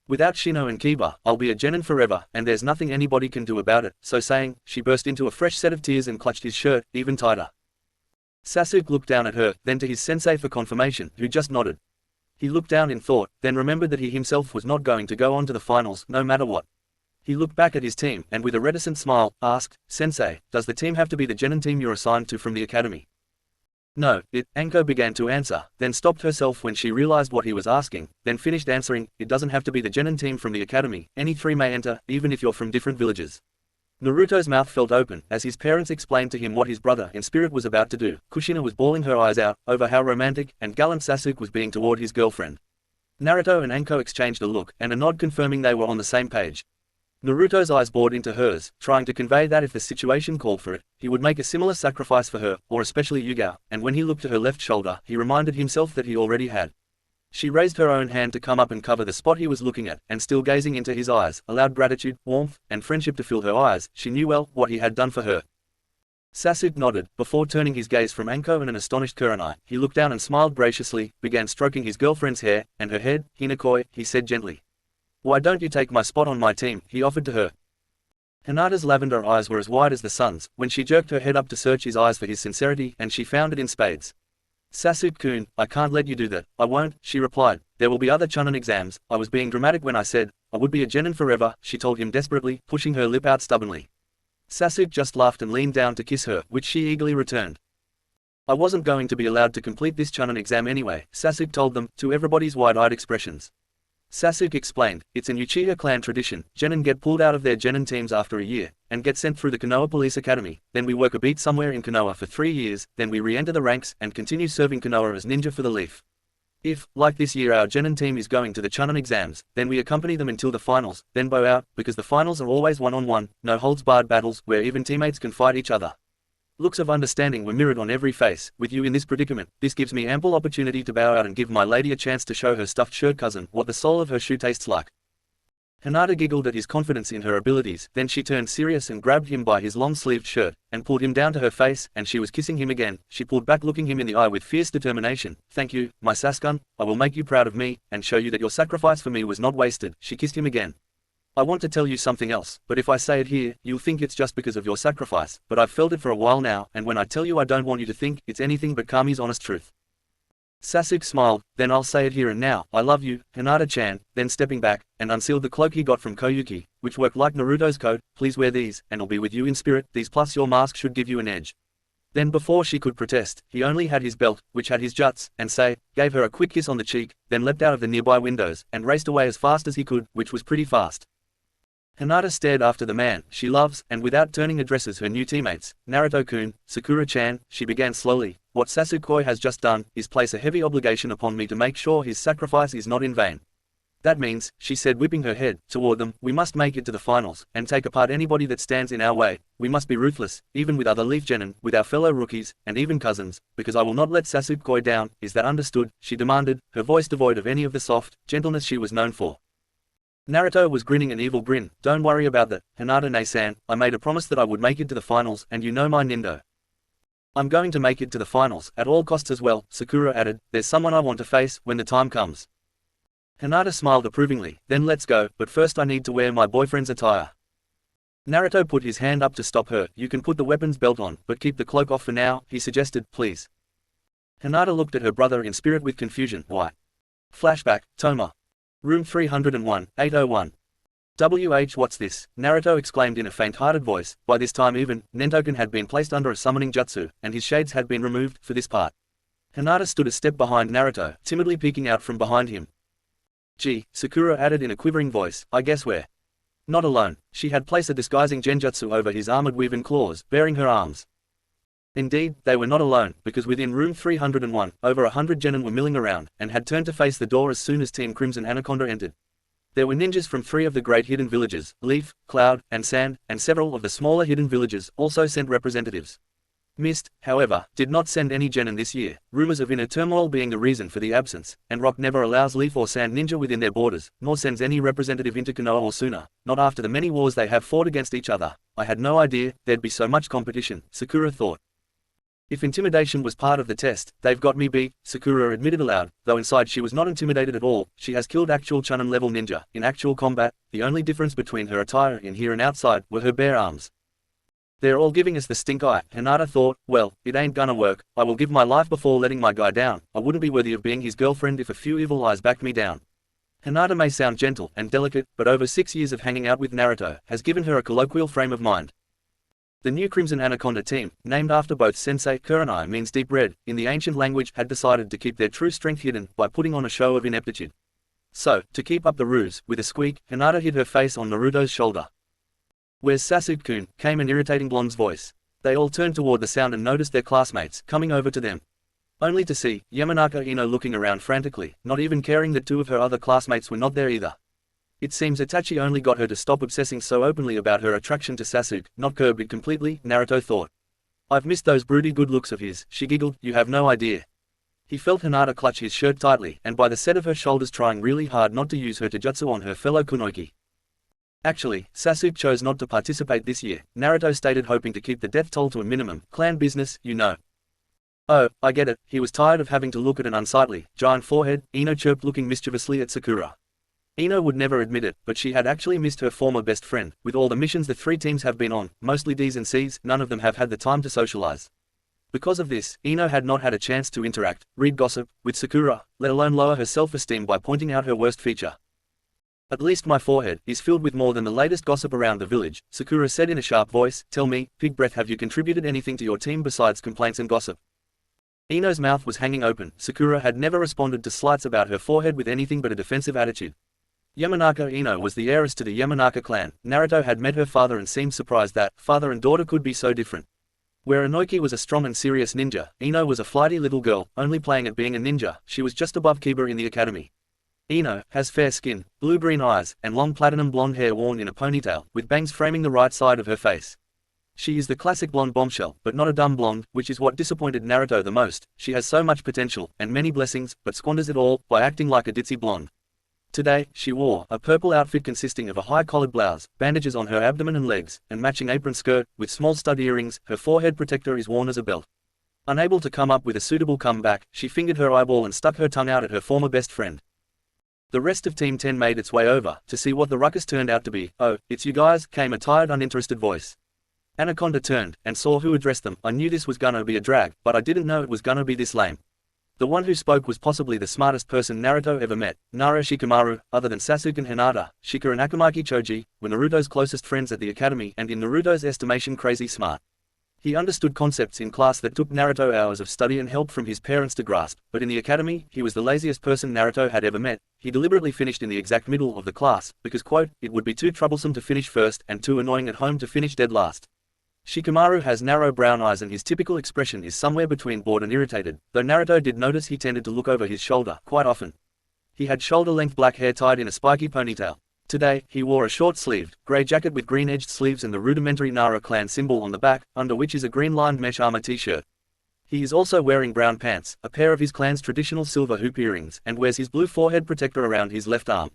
Without Shino and Kiba, I'll be a genin forever, and there's nothing anybody can do about it. So saying, she burst into a fresh set of tears and clutched his shirt, even tighter. Sasuke looked down at her, then to his sensei for confirmation, who just nodded. He looked down in thought, then remembered that he himself was not going to go on to the finals, no matter what. He looked back at his team, and with a reticent smile, asked, Sensei, does the team have to be the genin team you're assigned to from the academy? No, Anko began to answer, then stopped herself when she realized what he was asking, then finished answering, it doesn't have to be the genin team from the academy, any 3 may enter, even if you're from different villages. Naruto's mouth felt open, as his parents explained to him what his brother in spirit was about to do. Kushina was bawling her eyes out, over how romantic and gallant Sasuke was being toward his girlfriend. Naruto and Anko exchanged a look, and a nod confirming they were on the same page. Naruto's eyes bored into hers, trying to convey that if the situation called for it, he would make a similar sacrifice for her, or especially Yugao, and when he looked to her left shoulder, he reminded himself that he already had. She raised her own hand to come up and cover the spot he was looking at, and still gazing into his eyes, allowed gratitude, warmth, and friendship to fill her eyes. She knew well what he had done for her. Sasuke nodded, before turning his gaze from Anko and an astonished Kurenai. He looked down and smiled graciously, began stroking his girlfriend's hair, and her head. Hinakoi, he said gently. Why don't you take my spot on my team, he offered to her. Hinata's lavender eyes were as wide as the sun's, when she jerked her head up to search his eyes for his sincerity, and she found it in spades. Sasuke-kun, I can't let you do that. I won't, she replied. There will be other Chunin exams. I was being dramatic when I said, I would be a genin forever, she told him desperately, pushing her lip out stubbornly. Sasuke just laughed and leaned down to kiss her, which she eagerly returned. I wasn't going to be allowed to complete this Chunin exam anyway, Sasuke told them, to everybody's wide-eyed expressions. Sasuke explained, it's an Uchiha clan tradition. Genin get pulled out of their genin teams after a year, and get sent through the Konoha Police Academy. Then we work a beat somewhere in Konoha for 3 years, then we re-enter the ranks, and continue serving Konoha as ninja for the leaf. If, like this year, our genin team is going to the Chunin exams, then we accompany them until the finals, then bow out, because the finals are always one-on-one, no holds-barred battles, where even teammates can fight each other. Looks of understanding were mirrored on every face. With you in this predicament, this gives me ample opportunity to bow out and give my lady a chance to show her stuffed shirt cousin what the sole of her shoe tastes like. Hinata giggled at his confidence in her abilities, then she turned serious and grabbed him by his long-sleeved shirt, and pulled him down to her face, and she was kissing him again. She pulled back, looking him in the eye with fierce determination. "Thank you, my Sasuke, I will make you proud of me, and show you that your sacrifice for me was not wasted." She kissed him again. "I want to tell you something else, but if I say it here, you'll think it's just because of your sacrifice, but I've felt it for a while now, and when I tell you I don't want you to think it's anything but Kami's honest truth." Sasuke smiled. "Then I'll say it here and now, I love you, Hinata-chan," then stepping back, and unsealed the cloak he got from Koyuki, which worked like Naruto's coat. "Please wear these, and I'll be with you in spirit, these plus your mask should give you an edge." Then before she could protest, he only had his belt, which had his juts, and gave her a quick kiss on the cheek, then leapt out of the nearby windows, and raced away as fast as he could, which was pretty fast. Hinata stared after the man she loves, and without turning addresses her new teammates. "Naruto-kun, Sakura-chan," she began slowly, "what Sasuke has just done, is place a heavy obligation upon me to make sure his sacrifice is not in vain. That means," she said whipping her head toward them, "we must make it to the finals, and take apart anybody that stands in our way. We must be ruthless, even with other Leaf Genin, with our fellow rookies, and even cousins, because I will not let Sasuke down. Is that understood?" she demanded, her voice devoid of any of the soft gentleness she was known for. Naruto was grinning an evil grin. "Don't worry about that, Hinata-san, I made a promise that I would make it to the finals, and you know my Nindo. I'm going to make it to the finals, at all costs as well," Sakura added. "There's someone I want to face, when the time comes." Hinata smiled approvingly. "Then let's go, but first I need to wear my boyfriend's attire." Naruto put his hand up to stop her. "You can put the weapons belt on, but keep the cloak off for now," he suggested, "please." Hinata looked at her brother in spirit with confusion. "Why?" Flashback, Toma. Room 301, 801. What's this?" Naruto exclaimed in a faint-hearted voice. By this time even, Nentoken had been placed under a summoning jutsu, and his shades had been removed, for this part. Hinata stood a step behind Naruto, timidly peeking out from behind him. "Gee," Sakura added in a quivering voice, "I guess we're not alone." She had placed a disguising genjutsu over his armored weave and claws, bearing her arms. Indeed, they were not alone, because within room 301, over 100 genin were milling around, and had turned to face the door as soon as Team Crimson Anaconda entered. There were ninjas from 3 of the great hidden villages, Leaf, Cloud, and Sand, and several of the smaller hidden villages also sent representatives. Mist, however, did not send any genin this year, rumors of inner turmoil being the reason for the absence, and Rock never allows Leaf or Sand ninja within their borders, nor sends any representative into Konoha or Suna, not after the many wars they have fought against each other. "I had no idea there'd be so much competition," Sakura thought. "If intimidation was part of the test, they've got me beat," Sakura admitted aloud, though inside she was not intimidated at all. She has killed actual Chunin-level ninja, in actual combat. The only difference between her attire in here and outside were her bare arms. "They're all giving us the stink eye," Hinata thought. "Well, it ain't gonna work. I will give my life before letting my guy down. I wouldn't be worthy of being his girlfriend if a few evil eyes backed me down." Hinata may sound gentle and delicate, but over 6 years of hanging out with Naruto has given her a colloquial frame of mind. The new Crimson Anaconda team, named after both Sensei Kurenai means deep red, in the ancient language, had decided to keep their true strength hidden by putting on a show of ineptitude. So, to keep up the ruse, with a squeak, Hinata hid her face on Naruto's shoulder. "Where's Sasuke-kun?" came an irritating blonde's voice. They all turned toward the sound and noticed their classmates coming over to them. Only to see Yamanaka Ino looking around frantically, not even caring that 2 of her other classmates were not there either. It seems Itachi only got her to stop obsessing so openly about her attraction to Sasuke, not curbed it completely, Naruto thought. "I've missed those broody good looks of his," she giggled. "You have no idea." He felt Hinata clutch his shirt tightly, and by the set of her shoulders, trying really hard not to use her taijutsu on her fellow kunoichi. Actually, Sasuke chose not to participate this year, Naruto stated, hoping to keep the death toll to a minimum. "Clan business, you know." "Oh, I get it." He was tired of having to look at an unsightly, giant forehead, Ino chirped, looking mischievously at Sakura. Ino would never admit it, but she had actually missed her former best friend. With all the missions the 3 teams have been on, mostly D's and C's, none of them have had the time to socialize. Because of this, Ino had not had a chance to interact, read gossip, with Sakura, let alone lower her self-esteem by pointing out her worst feature. "At least my forehead is filled with more than the latest gossip around the village," Sakura said in a sharp voice. "Tell me, Pig Breath, have you contributed anything to your team besides complaints and gossip?" Ino's mouth was hanging open. Sakura had never responded to slights about her forehead with anything but a defensive attitude. Yamanaka Ino was the heiress to the Yamanaka clan. Naruto had met her father and seemed surprised that father and daughter could be so different. Where Inoki was a strong and serious ninja, Ino was a flighty little girl, only playing at being a ninja. She was just above Kiba in the academy. Ino has fair skin, blue-green eyes, and long platinum blonde hair worn in a ponytail, with bangs framing the right side of her face. She is the classic blonde bombshell, but not a dumb blonde, which is what disappointed Naruto the most. She has so much potential, and many blessings, but squanders it all by acting like a ditzy blonde. Today, she wore a purple outfit consisting of a high-collared blouse, bandages on her abdomen and legs, and matching apron skirt, with small stud earrings. Her forehead protector is worn as a belt. Unable to come up with a suitable comeback, she fingered her eyeball and stuck her tongue out at her former best friend. The rest of Team 10 made its way over, to see what the ruckus turned out to be. "Oh, it's you guys," came a tired, uninterested voice. Anaconda turned, and saw who addressed them. "I knew this was gonna be a drag, but I didn't know it was gonna be this lame." The one who spoke was possibly the smartest person Naruto ever met, Nara Shikamaru. Other than Sasuke and Hinata, Shika and Akamaki Choji were Naruto's closest friends at the academy and in Naruto's estimation crazy smart. He understood concepts in class that took Naruto hours of study and help from his parents to grasp, but in the academy, he was the laziest person Naruto had ever met. He deliberately finished in the exact middle of the class, because quote, "It would be too troublesome to finish first and too annoying at home to finish dead last." Shikamaru has narrow brown eyes and his typical expression is somewhere between bored and irritated, though Naruto did notice he tended to look over his shoulder quite often. He had shoulder-length black hair tied in a spiky ponytail. Today, he wore a short-sleeved, grey jacket with green-edged sleeves and the rudimentary Nara clan symbol on the back, under which is a green-lined mesh armor t-shirt. He is also wearing brown pants, a pair of his clan's traditional silver hoop earrings, and wears his blue forehead protector around his left arm.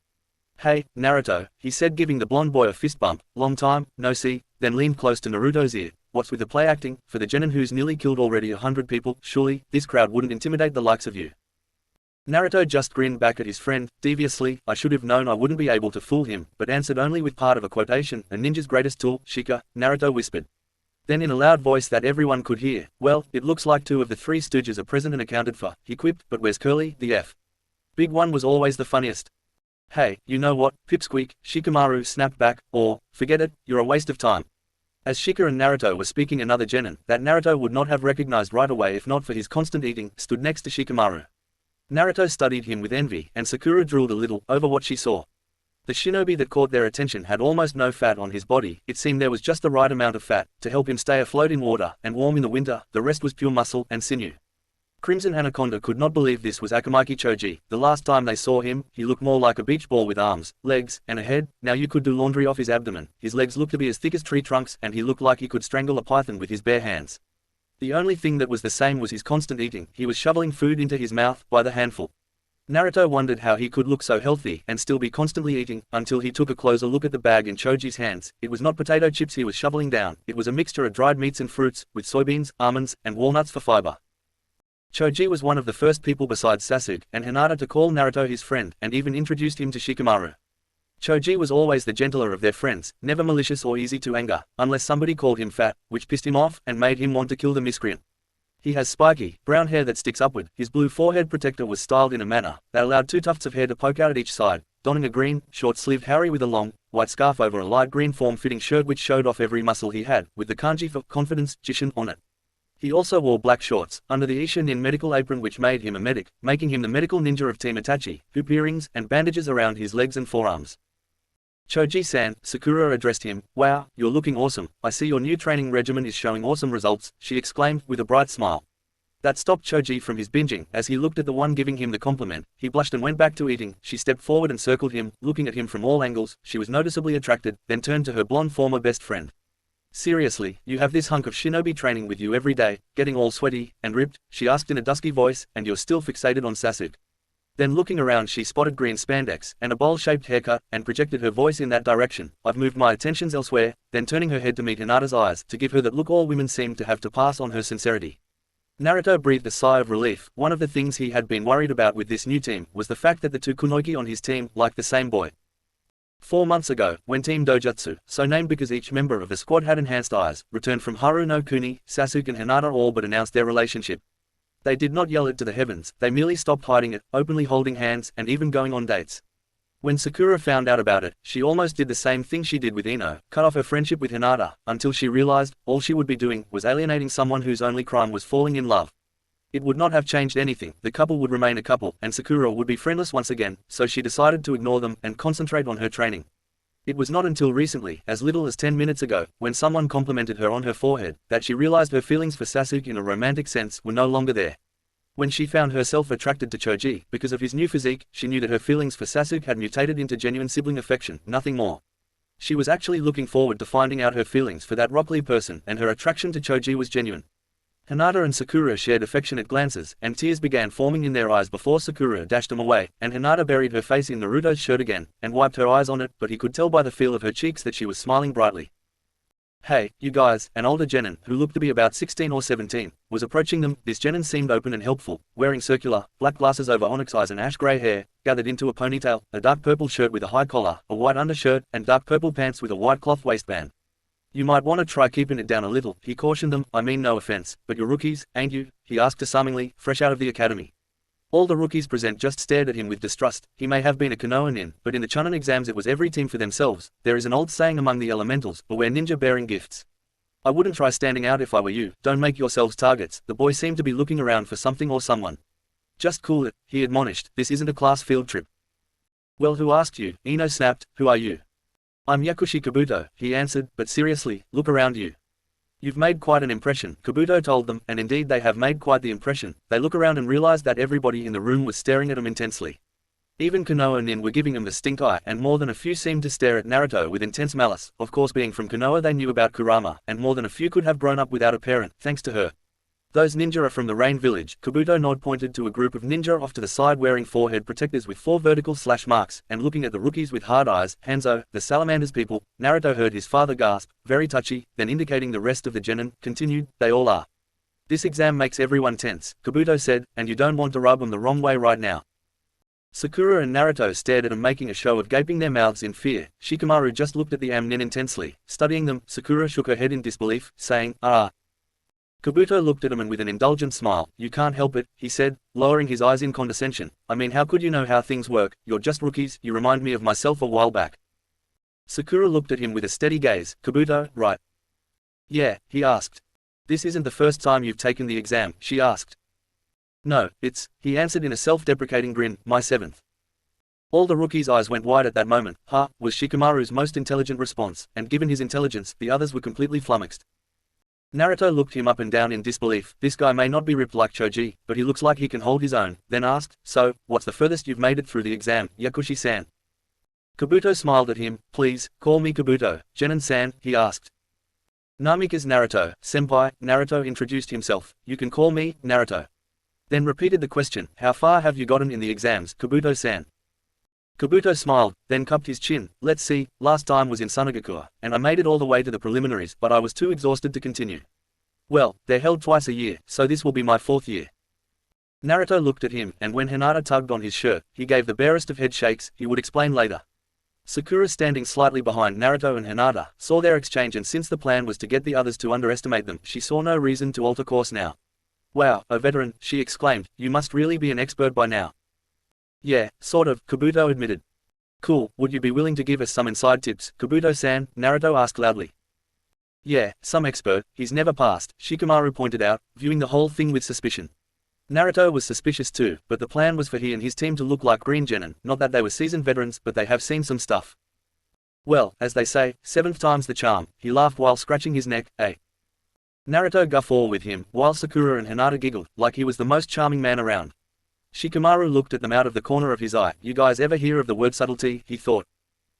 "Hey, Naruto," he said, giving the blonde boy a fist bump. "Long time, no see," then leaned close to Naruto's ear. "What's with the play acting? For the genin who's nearly killed already 100 people, surely, this crowd wouldn't intimidate the likes of you." Naruto just grinned back at his friend, deviously. "I should have known I wouldn't be able to fool him," but answered only with part of a quotation, "A ninja's greatest tool, Shika," Naruto whispered. Then in a loud voice that everyone could hear, "Well, it looks like 2 of the 3 stooges are present and accounted for," he quipped, "but where's Curly, the F? Big one was always the funniest." "Hey, you know what, pipsqueak," Shikamaru snapped back, "or, forget it, you're a waste of time." As Shika and Naruto were speaking, another genin, that Naruto would not have recognized right away if not for his constant eating, stood next to Shikamaru. Naruto studied him with envy, and Sakura drooled a little over what she saw. The shinobi that caught their attention had almost no fat on his body. It seemed there was just the right amount of fat to help him stay afloat in water and warm in the winter. The rest was pure muscle and sinew. Crimson Anaconda could not believe this was Akamaki Choji. The last time they saw him, he looked more like a beach ball with arms, legs, and a head. Now you could do laundry off his abdomen. His legs looked to be as thick as tree trunks, and he looked like he could strangle a python with his bare hands. The only thing that was the same was his constant eating. He was shoveling food into his mouth by the handful. Naruto wondered how he could look so healthy and still be constantly eating, until he took a closer look at the bag in Choji's hands. It was not potato chips he was shoveling down, it was a mixture of dried meats and fruits, with soybeans, almonds, and walnuts for fiber. Choji was one of the first people besides Sasuke and Hinata to call Naruto his friend, and even introduced him to Shikamaru. Choji was always the gentler of their friends, never malicious or easy to anger, unless somebody called him fat, which pissed him off and made him want to kill the miscreant. He has spiky, brown hair that sticks upward. His blue forehead protector was styled in a manner that allowed 2 tufts of hair to poke out at each side, donning a green, short-sleeved Harry with a long, white scarf over a light green form-fitting shirt which showed off every muscle he had, with the kanji for confidence, Jishin, on it. He also wore black shorts, under the Isha Nin medical apron which made him a medic, making him the medical ninja of Team Itachi, hoop earrings, and bandages around his legs and forearms. "Choji-san," Sakura addressed him, "Wow, you're looking awesome. I see your new training regimen is showing awesome results," she exclaimed, with a bright smile. That stopped Choji from his binging. As he looked at the one giving him the compliment, he blushed and went back to eating. She stepped forward and circled him, looking at him from all angles. She was noticeably attracted, then turned to her blonde former best friend. "Seriously, you have this hunk of shinobi training with you every day, getting all sweaty and ripped?" she asked in a dusky voice, "and you're still fixated on Sasuke?" Then looking around, she spotted green spandex and a bowl-shaped haircut, and projected her voice in that direction. "I've moved my attentions elsewhere," then turning her head to meet Hinata's eyes, to give her that look all women seem to have to pass on her sincerity. Naruto breathed a sigh of relief. One of the things he had been worried about with this new team was the fact that the 2 kunoichi on his team liked the same boy. 4 months ago, when Team Dojutsu, so named because each member of the squad had enhanced eyes, returned from Haru no Kuni, Sasuke and Hinata all but announced their relationship. They did not yell it to the heavens, they merely stopped hiding it, openly holding hands, and even going on dates. When Sakura found out about it, she almost did the same thing she did with Ino, cut off her friendship with Hinata, until she realized, all she would be doing was alienating someone whose only crime was falling in love. It would not have changed anything, the couple would remain a couple, and Sakura would be friendless once again, so she decided to ignore them and concentrate on her training. It was not until recently, as little as 10 minutes ago, when someone complimented her on her forehead, that she realized her feelings for Sasuke in a romantic sense were no longer there. When she found herself attracted to Choji, because of his new physique, she knew that her feelings for Sasuke had mutated into genuine sibling affection, nothing more. She was actually looking forward to finding out her feelings for that rockly person, and her attraction to Choji was genuine. Hinata and Sakura shared affectionate glances, and tears began forming in their eyes before Sakura dashed them away, and Hinata buried her face in Naruto's shirt again, and wiped her eyes on it, but he could tell by the feel of her cheeks that she was smiling brightly. Hey, you guys, an older genin, who looked to be about 16 or 17, was approaching them. This genin seemed open and helpful, wearing circular, black glasses over onyx eyes and ash-grey hair, gathered into a ponytail, a dark purple shirt with a high collar, a white undershirt, and dark purple pants with a white cloth waistband. You might want to try keeping it down a little, he cautioned them. I mean no offense, but you're rookies, ain't you? He asked disarmingly, fresh out of the academy. All the rookies present just stared at him with distrust. He may have been a Konoha nin, but in the Chunin exams it was every team for themselves. There is an old saying among the elementals, beware ninja bearing gifts. I wouldn't try standing out if I were you. Don't make yourselves targets. The boy seemed to be looking around for something or someone. Just cool it, he admonished. This isn't a class field trip. Well, who asked you? Ino snapped. Who are you? I'm Yakushi Kabuto, he answered, but seriously, look around you. You've made quite an impression, Kabuto told them, and indeed they have made quite the impression. They look around and realized that everybody in the room was staring at them intensely. Even Konoha nin were giving them the stink eye, and more than a few seemed to stare at Naruto with intense malice. Of course, being from Konoha they knew about Kurama, and more than a few could have grown up without a parent, thanks to her. Those ninja are from the Rain Village. Kabuto nod pointed to a group of ninja off to the side wearing forehead protectors with 4 vertical slash marks, and looking at the rookies with hard eyes. Hanzo, the Salamander's people. Naruto heard his father gasp, very touchy, then indicating the rest of the genin, continued, they all are. This exam makes everyone tense, Kabuto said, and you don't want to rub them the wrong way right now. Sakura and Naruto stared at him, making a show of gaping their mouths in fear. Shikamaru just looked at the nin intensely, studying them. Sakura shook her head in disbelief, saying, ah. Kabuto looked at him and with an indulgent smile, you can't help it, he said, lowering his eyes in condescension. I mean, how could you know how things work? You're just rookies. You remind me of myself a while back. Sakura looked at him with a steady gaze. Kabuto, right? Yeah, he asked. This isn't the first time you've taken the exam, she asked. No, he answered in a self-deprecating grin, my 7th. All the rookies' eyes went wide at that moment. Ha, was Shikamaru's most intelligent response, and given his intelligence, the others were completely flummoxed. Naruto looked him up and down in disbelief. This guy may not be ripped like Choji, but he looks like he can hold his own, then asked, so, what's the furthest you've made it through the exam, Yakushi-san? Kabuto smiled at him. Please, call me Kabuto. Genin-san, he asked. Namikaze Naruto, senpai. Naruto introduced himself. You can call me, Naruto. Then repeated the question, how far have you gotten in the exams, Kabuto-san? Kabuto smiled, then cupped his chin. Let's see, last time was in Sunagakure, and I made it all the way to the preliminaries, but I was too exhausted to continue. Well, they're held twice a year, so this will be my 4th year. Naruto looked at him, and when Hinata tugged on his shirt, he gave the barest of head shakes. He would explain later. Sakura, standing slightly behind Naruto and Hinata, saw their exchange, and since the plan was to get the others to underestimate them, she saw no reason to alter course now. Wow, a veteran, she exclaimed, you must really be an expert by now. Yeah, sort of, Kabuto admitted. Cool, would you be willing to give us some inside tips, Kabuto-san? Naruto asked loudly. Yeah, some expert, he's never passed, Shikamaru pointed out, viewing the whole thing with suspicion. Naruto was suspicious too, but the plan was for he and his team to look like green genin, not that they were seasoned veterans, but they have seen some stuff. Well, as they say, 7th time's the charm, he laughed while scratching his neck, eh? Naruto guffawed with him, while Sakura and Hinata giggled, like he was the most charming man around. Shikamaru looked at them out of the corner of his eye. You guys ever hear of the word subtlety, he thought.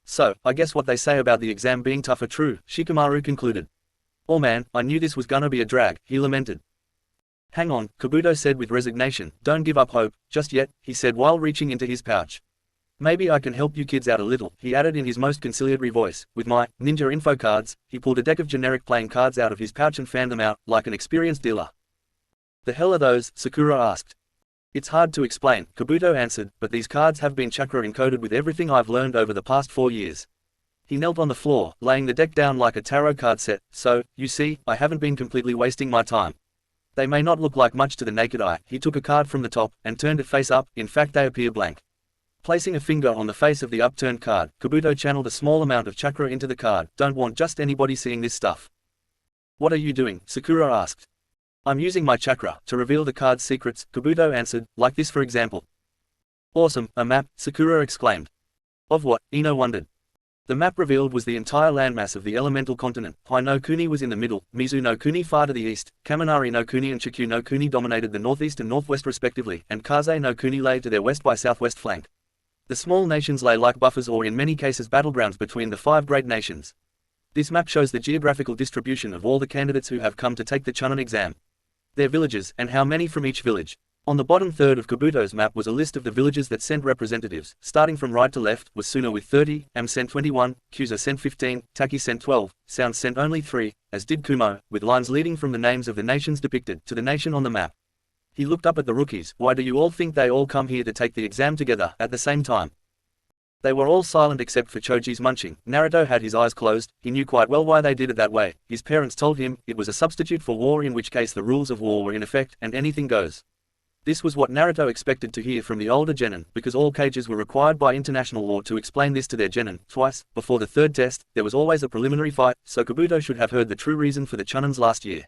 So, I guess what they say about the exam being tough are true, Shikamaru concluded. Oh man, I knew this was gonna be a drag, he lamented. Hang on, Kabuto said with resignation, don't give up hope, just yet, he said while reaching into his pouch. Maybe I can help you kids out a little, he added in his most conciliatory voice. With my ninja info cards, he pulled a deck of generic playing cards out of his pouch and fanned them out, like an experienced dealer. The hell are those? Sakura asked. It's hard to explain, Kabuto answered, but these cards have been chakra encoded with everything I've learned over the past 4 years. He knelt on the floor, laying the deck down like a tarot card set, so, you see, I haven't been completely wasting my time. They may not look like much to the naked eye. He took a card from the top, and turned it face up, in fact they appear blank. Placing a finger on the face of the upturned card, Kabuto channeled a small amount of chakra into the card. Don't want just anybody seeing this stuff. What are you doing? Sakura asked. I'm using my chakra to reveal the card's secrets, Kabuto answered, like this for example. Awesome, a map, Sakura exclaimed. Of what? Ino wondered. The map revealed was the entire landmass of the elemental continent. Pai no Kuni was in the middle, Mizu no Kuni far to the east, Kaminari no Kuni and Chikyu no Kuni dominated the northeast and northwest respectively, and Kaze no Kuni lay to their west by southwest flank. The small nations lay like buffers or in many cases battlegrounds between the 5 great nations. This map shows the geographical distribution of all the candidates who have come to take the Chunin exam. their villages, and how many from each village. On the bottom third of Kabuto's map was a list of the villages that sent representatives. Starting from right to left was Suna with 30, Am sent 21, Kusa sent 15, Taki sent 12, Sound sent only 3, as did Kumo, with lines leading from the names of the nations depicted to the nation on the map. He looked up at the rookies. Why do you all think they all come here to take the exam together at the same time? They were all silent except for Choji's munching. Naruto had his eyes closed. He knew quite well why they did it that way. His parents told him it was a substitute for war, in which case the rules of war were in effect and anything goes. This was what Naruto expected to hear from the older genin, because all cages were required by international law to explain this to their genin. Twice, before the third test, there was always a preliminary fight, so Kabuto should have heard the true reason for the Chunins last year.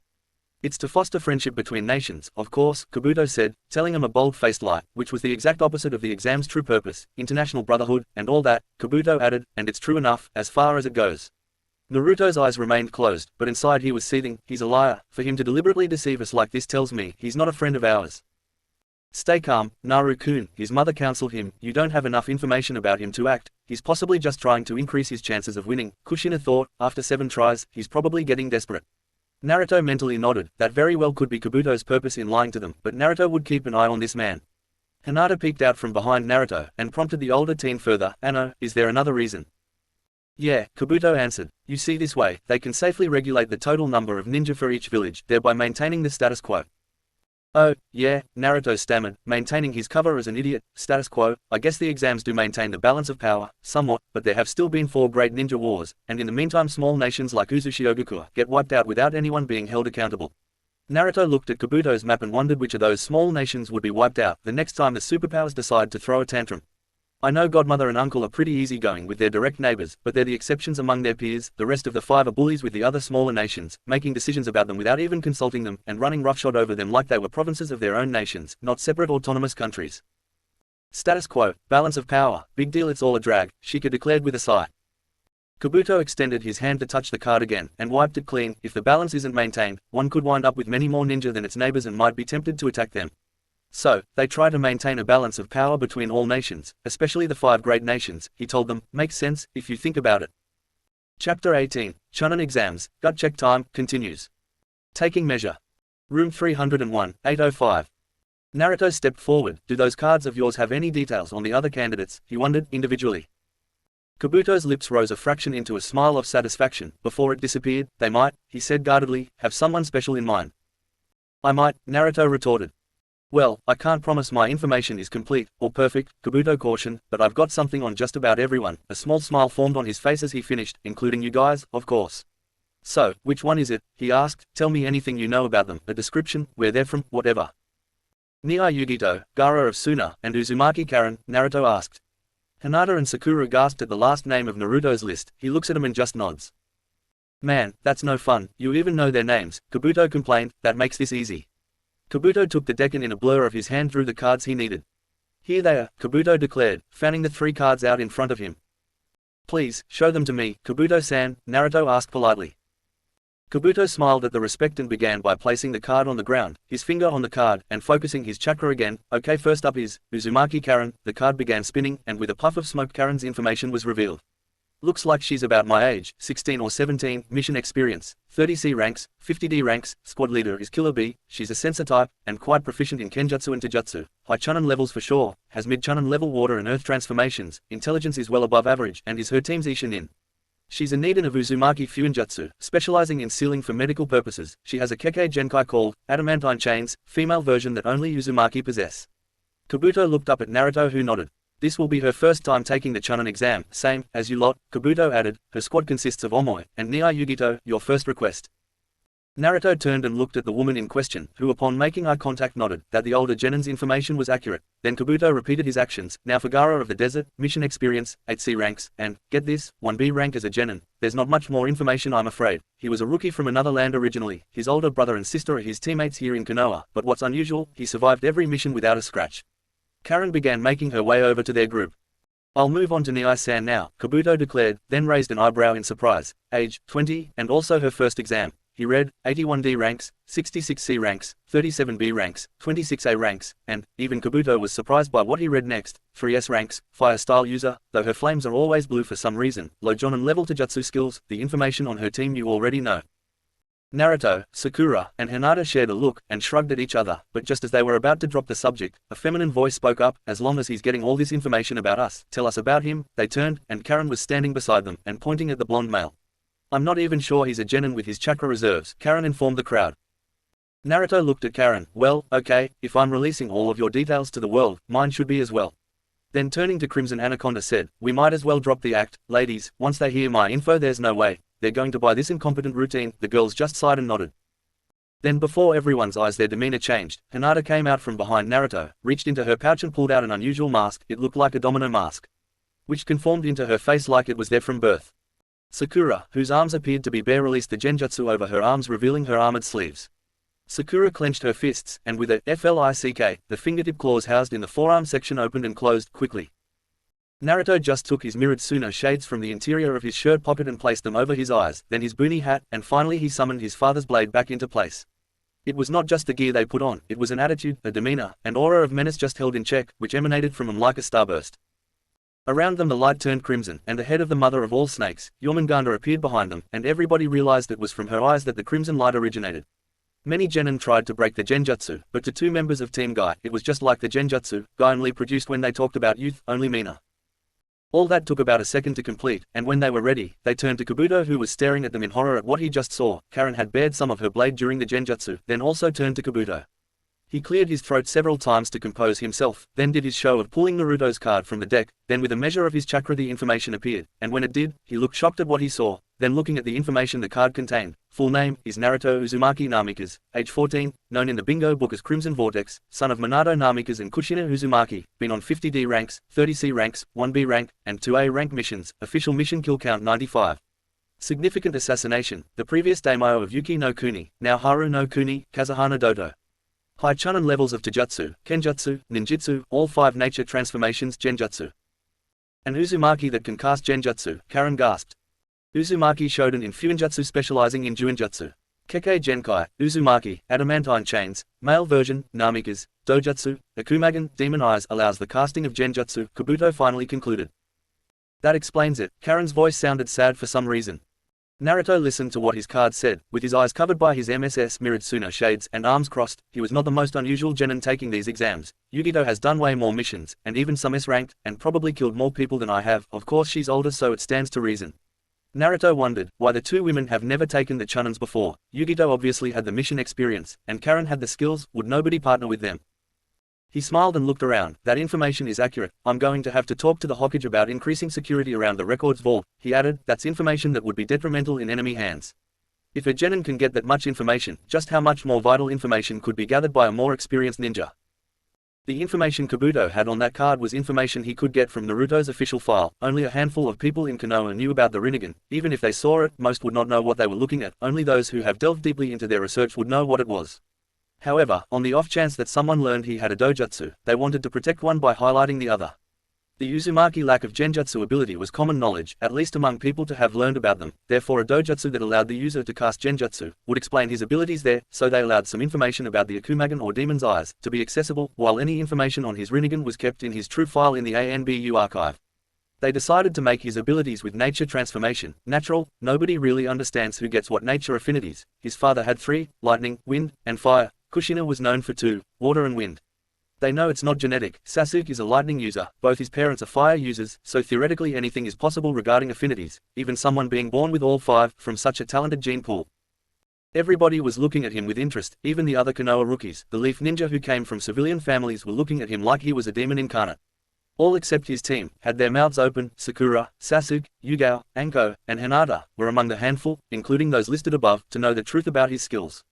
It's to foster friendship between nations, of course, Kabuto said, telling him a bold-faced lie, which was the exact opposite of the exam's true purpose, international brotherhood, and all that. Kabuto added, and it's true enough, as far as it goes. Naruto's eyes remained closed, but inside he was seething. He's a liar. For him to deliberately deceive us like this tells me he's not a friend of ours. Stay calm, Naru-kun, his mother counseled him. You don't have enough information about him to act. He's possibly just trying to increase his chances of winning. Kushina thought, after 7 tries, he's probably getting desperate. Naruto mentally nodded. That very well could be Kabuto's purpose in lying to them, but Naruto would keep an eye on this man. Hinata peeked out from behind Naruto, and prompted the older teen further. Anno, is there another reason? Yeah, Kabuto answered. You see, this way, they can safely regulate the total number of ninja for each village, thereby maintaining the status quo. Oh, yeah, Naruto stammered, maintaining his cover as an idiot. Status quo, I guess the exams do maintain the balance of power, somewhat, but there have still been 4 great ninja wars, and in the meantime small nations like Uzushiogakure get wiped out without anyone being held accountable. Naruto looked at Kabuto's map and wondered which of those small nations would be wiped out the next time the superpowers decide to throw a tantrum. I know Godmother and Uncle are pretty easygoing with their direct neighbors, but they're the exceptions among their peers. The rest of the 5 are bullies with the other smaller nations, making decisions about them without even consulting them, and running roughshod over them like they were provinces of their own nations, not separate autonomous countries. Status quo, balance of power, big deal, it's all a drag, Shika declared with a sigh. Kabuto extended his hand to touch the card again, and wiped it clean. If the balance isn't maintained, one could wind up with many more ninja than its neighbors and might be tempted to attack them. So, they try to maintain a balance of power between all nations, especially the 5 great nations, he told them. Makes sense, if you think about it. Chapter 18, Chunin Exams, Gut Check Time, continues. Taking Measure. Room 301, 805. Naruto stepped forward. Do those cards of yours have any details on the other candidates, he wondered, individually. Kabuto's lips rose a fraction into a smile of satisfaction. Before it disappeared, they might, he said guardedly, have someone special in mind. I might, Naruto retorted. Well, I can't promise my information is complete, or perfect, Kabuto cautioned, but I've got something on just about everyone. A small smile formed on his face as he finished, including you guys, of course. So, which one is it? He asked. Tell me anything you know about them, a description, where they're from, whatever. Niai Yugito, Gaara of Suna, and Uzumaki Karen, Naruto asked. Hinata and Sakura gasped at the last name of Naruto's list. He looks at them and just nods. Man, that's no fun, you even know their names, Kabuto complained. That makes this easy. Kabuto took the deck and in a blur of his hand drew the cards he needed. Here they are, Kabuto declared, fanning the 3 cards out in front of him. Please, show them to me, Kabuto-san, Naruto asked politely. Kabuto smiled at the respect and began by placing the card on the ground, his finger on the card, and focusing his chakra again. Okay, first up is Uzumaki Karen. The card began spinning, and with a puff of smoke Karen's information was revealed. Looks like she's about my age, 16 or 17, mission experience, 30 C ranks, 50 D ranks, squad leader is Killer B, she's a sensor type, and quite proficient in Kenjutsu and Taijutsu, high Chunin levels for sure, has mid-Chunin level water and earth transformations, intelligence is well above average, and is her team's Ishin. She's a Nidan of Uzumaki Fuinjutsu, specializing in sealing for medical purposes. She has a Kekkei Genkai called Adamantine Chains, female version that only Uzumaki possess. Kabuto looked up at Naruto who nodded. This will be her first time taking the Chunin exam, same, as you lot, Kabuto added. Her squad consists of Omoi, and Niai Yugito, your first request. Naruto turned and looked at the woman in question, who upon making eye contact nodded, that the older genin's information was accurate. Then Kabuto repeated his actions. Now for Gaara of the Desert, mission experience, 8 C ranks, and, get this, 1 B rank as a genin. There's not much more information I'm afraid. He was a rookie from another land originally. His older brother and sister are his teammates here in Konoha, but what's unusual, he survived every mission without a scratch. Karen began making her way over to their group. I'll move on to Niai-san now, Kabuto declared, then raised an eyebrow in surprise. Age, 20, and also her first exam. He read, 81 D ranks, 66 C ranks, 37 B ranks, 26 A ranks, and, even Kabuto was surprised by what he read next, 3 S ranks, fire style user, though her flames are always blue for some reason, low Jonin level Taijutsu skills, the information on her team you already know. Naruto, Sakura, and Hinata shared a look and shrugged at each other, but just as they were about to drop the subject, a feminine voice spoke up. As long as he's getting all this information about us, tell us about him. They turned, and Karen was standing beside them and pointing at the blonde male. I'm not even sure he's a genin with his chakra reserves, Karen informed the crowd. Naruto looked at Karen. Well, okay, if I'm releasing all of your details to the world, mine should be as well. Then turning to Crimson Anaconda said, we might as well drop the act, ladies, once they hear my info there's no way they're going to buy this incompetent routine. The girls just sighed and nodded. Then before everyone's eyes their demeanor changed. Hinata came out from behind Naruto, reached into her pouch and pulled out an unusual mask. It looked like a domino mask, which conformed into her face like it was there from birth. Sakura, whose arms appeared to be bare, released the genjutsu over her arms, revealing her armored sleeves. Sakura clenched her fists, and with a FLICK, the fingertip claws housed in the forearm section opened and closed quickly. Naruto just took his mirrored Suno shades from the interior of his shirt pocket and placed them over his eyes, then his boonie hat, and finally he summoned his father's blade back into place. It was not just the gear they put on, it was an attitude, a demeanor, an aura of menace just held in check, which emanated from them like a starburst. Around them the light turned crimson, and the head of the mother of all snakes, Jormungandr, appeared behind them, and everybody realized it was from her eyes that the crimson light originated. Many genin tried to break the genjutsu, but to two members of Team Guy, it was just like the genjutsu Guy and Lee produced when they talked about youth, only Mina. All that took about a second to complete, and when they were ready, they turned to Kabuto, who was staring at them in horror at what he just saw. Karen had bared some of her blade during the genjutsu, then also turned to Kabuto. He cleared his throat several times to compose himself, then did his show of pulling Naruto's card from the deck. Then with a measure of his chakra the information appeared, and when it did, he looked shocked at what he saw. Then looking at the information the card contained, full name is Naruto Uzumaki Namikas, age 14, known in the bingo book as Crimson Vortex, son of Minato Namikas and Kushina Uzumaki, been on 50D ranks, 30C ranks, 1B rank, and 2A rank missions, official mission kill count 95. Significant assassination, the previous daimyo of Yuki no Kuni, now Haru no Kuni, Kazuhana Doto. High chunin levels of Taijutsu, Kenjutsu, Ninjutsu, all 5 nature transformations Genjutsu. An Uzumaki that can cast Genjutsu, Karen gasped. Uzumaki Shodan in Fuinjutsu specializing in Juinjutsu. Kekkei Genkai, Uzumaki, Adamantine Chains, male version, Namikas, Dojutsu, Akumagen, Demon Eyes allows the casting of Genjutsu, Kabuto finally concluded. That explains it. Karen's voice sounded sad for some reason. Naruto listened to what his card said, with his eyes covered by his MSS mirrored Suno shades and arms crossed. He was not the most unusual genin taking these exams. Yugito has done way more missions, and even some S-ranked, and probably killed more people than I have. Of course she's older, so it stands to reason. Naruto wondered why the two women have never taken the chunins before. Yugito obviously had the mission experience, and Karen had the skills. Would nobody partner with them? He smiled and looked around. That information is accurate. I'm going to have to talk to the Hokage about increasing security around the records vault. He added, that's information that would be detrimental in enemy hands. If a genin can get that much information, just how much more vital information could be gathered by a more experienced ninja? The information Kabuto had on that card was information he could get from Naruto's official file. Only a handful of people in Konoha knew about the Rinnegan. Even if they saw it, most would not know what they were looking at. Only those who have delved deeply into their research would know what it was. However, on the off chance that someone learned he had a dojutsu, they wanted to protect one by highlighting the other. The Uzumaki lack of genjutsu ability was common knowledge, at least among people to have learned about them. Therefore a dojutsu that allowed the user to cast genjutsu would explain his abilities there, so they allowed some information about the Akumagen or Demon's Eyes to be accessible, while any information on his Rinnegan was kept in his true file in the ANBU archive. They decided to make his abilities with nature transformation natural. Nobody really understands who gets what nature affinities. His father had 3, lightning, wind, and fire. Kushina was known for 2, water and wind. They know it's not genetic. Sasuke is a lightning user, both his parents are fire users, so theoretically anything is possible regarding affinities, even someone being born with all 5, from such a talented gene pool. Everybody was looking at him with interest, even the other Konoha rookies. The Leaf Ninja who came from civilian families were looking at him like he was a demon incarnate. All except his team had their mouths open. Sakura, Sasuke, Yugao, Anko, and Hinata were among the handful, including those listed above, to know the truth about his skills.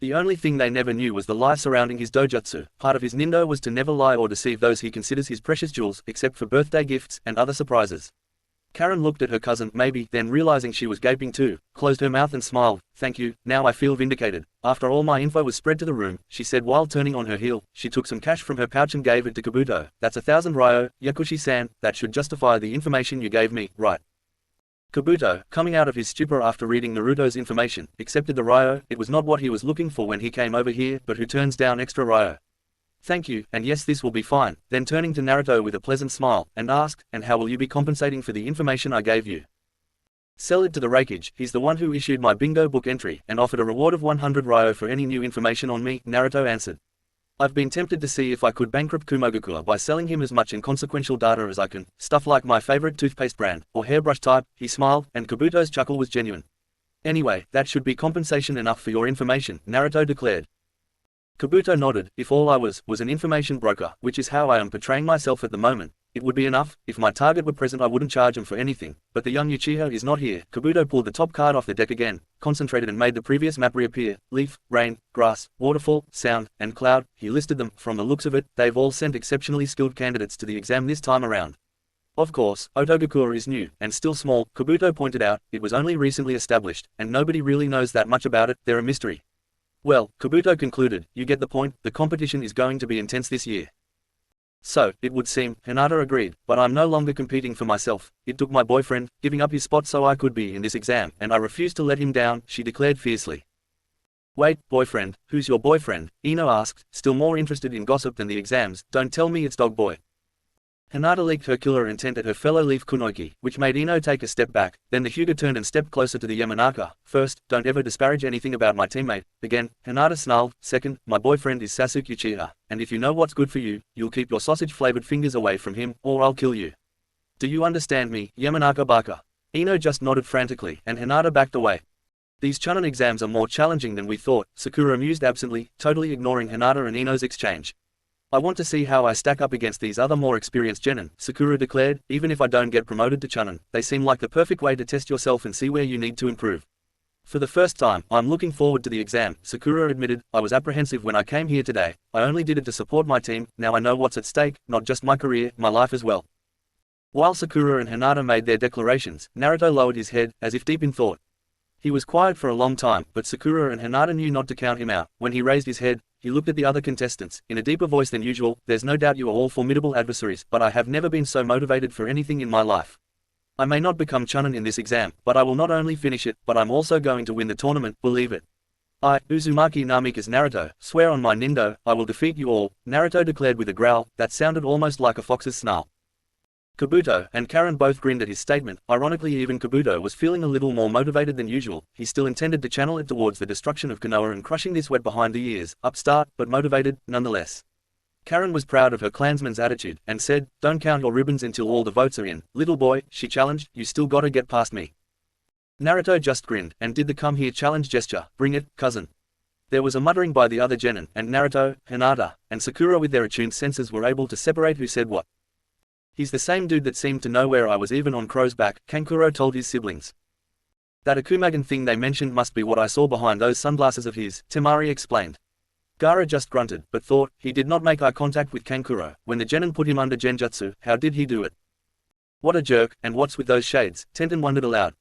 The only thing they never knew was the lie surrounding his dojutsu. Part of his nindo was to never lie or deceive those he considers his precious jewels, except for birthday gifts and other surprises. Karen looked at her cousin, maybe, then realizing she was gaping too, closed her mouth and smiled. Thank you, now I feel vindicated. After all my info was spread to the room, she said while turning on her heel. She took some cash from her pouch and gave it to Kabuto. That's 1,000 ryo, Yakushi-san, that should justify the information you gave me, right? Kabuto, coming out of his stupor after reading Naruto's information, accepted the ryo. It was not what he was looking for when he came over here, but who turns down extra ryo? Thank you, and yes, this will be fine. Then turning to Naruto with a pleasant smile, and asked, and how will you be compensating for the information I gave you? Sell it to the rakeage. He's the one who issued my bingo book entry and offered a reward of 100 ryo for any new information on me, Naruto answered. I've been tempted to see if I could bankrupt Kumogakure by selling him as much inconsequential data as I can, stuff like my favorite toothpaste brand, or hairbrush type. He smiled, and Kabuto's chuckle was genuine. Anyway, that should be compensation enough for your information, Naruto declared. Kabuto nodded. If all I was an information broker, which is how I am portraying myself at the moment, it would be enough. If my target were present I wouldn't charge him for anything, but the young Uchiha is not here. Kabuto pulled the top card off the deck again, concentrated and made the previous map reappear. Leaf, rain, grass, waterfall, sound, and cloud. He listed them. From the looks of it, they've all sent exceptionally skilled candidates to the exam this time around. Of course, Otogakure is new, and still small, Kabuto pointed out. It was only recently established, and nobody really knows that much about it. They're a mystery. Well, Kabuto concluded, you get the point. The competition is going to be intense this year. So, it would seem, Hinata agreed, but I'm no longer competing for myself. It took my boyfriend giving up his spot so I could be in this exam, and I refuse to let him down, she declared fiercely. Wait, boyfriend? Who's your boyfriend? Ino asked, still more interested in gossip than the exams. Don't tell me it's Dog Boy. Hinata leaked her killer intent at her fellow Leaf Kunoki, which made Ino take a step back. Then the Hyuga turned and stepped closer to the Yamanaka. First, don't ever disparage anything about my teammate. Again, Hinata snarled. Second, my boyfriend is Sasuke Uchiha, and if you know what's good for you, you'll keep your sausage-flavored fingers away from him, or I'll kill you. Do you understand me, Yamanaka Baka? Ino just nodded frantically, and Hinata backed away. These Chunin exams are more challenging than we thought, Sakura mused absently, totally ignoring Hinata and Ino's exchange. I want to see how I stack up against these other more experienced genin, Sakura declared. Even if I don't get promoted to Chunin, they seem like the perfect way to test yourself and see where you need to improve. For the first time, I'm looking forward to the exam, Sakura admitted. I was apprehensive when I came here today. I only did it to support my team. Now I know what's at stake, not just my career, my life as well. While Sakura and Hinata made their declarations, Naruto lowered his head, as if deep in thought. He was quiet for a long time, but Sakura and Hinata knew not to count him out. When he raised his head, he looked at the other contestants, in a deeper voice than usual. There's no doubt you are all formidable adversaries, but I have never been so motivated for anything in my life. I may not become Chunin in this exam, but I will not only finish it, but I'm also going to win the tournament, believe it. I, Uzumaki Namikaze Naruto, swear on my Nindo, I will defeat you all, Naruto declared with a growl that sounded almost like a fox's snarl. Kabuto and Karen both grinned at his statement. Ironically, even Kabuto was feeling a little more motivated than usual. He still intended to channel it towards the destruction of Konoha and crushing this wet behind the ears, upstart, but motivated, nonetheless. Karen was proud of her clansman's attitude, and said, don't count your ribbons until all the votes are in. Little boy, she challenged, you still gotta get past me. Naruto just grinned, and did the come here challenge gesture. Bring it, cousin. There was a muttering by the other genin, and Naruto, Hinata, and Sakura with their attuned senses were able to separate who said what. He's the same dude that seemed to know where I was even on Crow's Back, Kankuro told his siblings. That Akumagan thing they mentioned must be what I saw behind those sunglasses of his, Temari explained. Gaara just grunted, but thought. He did not make eye contact with Kankuro. When the genin put him under genjutsu, how did he do it? What a jerk, and what's with those shades, Tenten wondered aloud.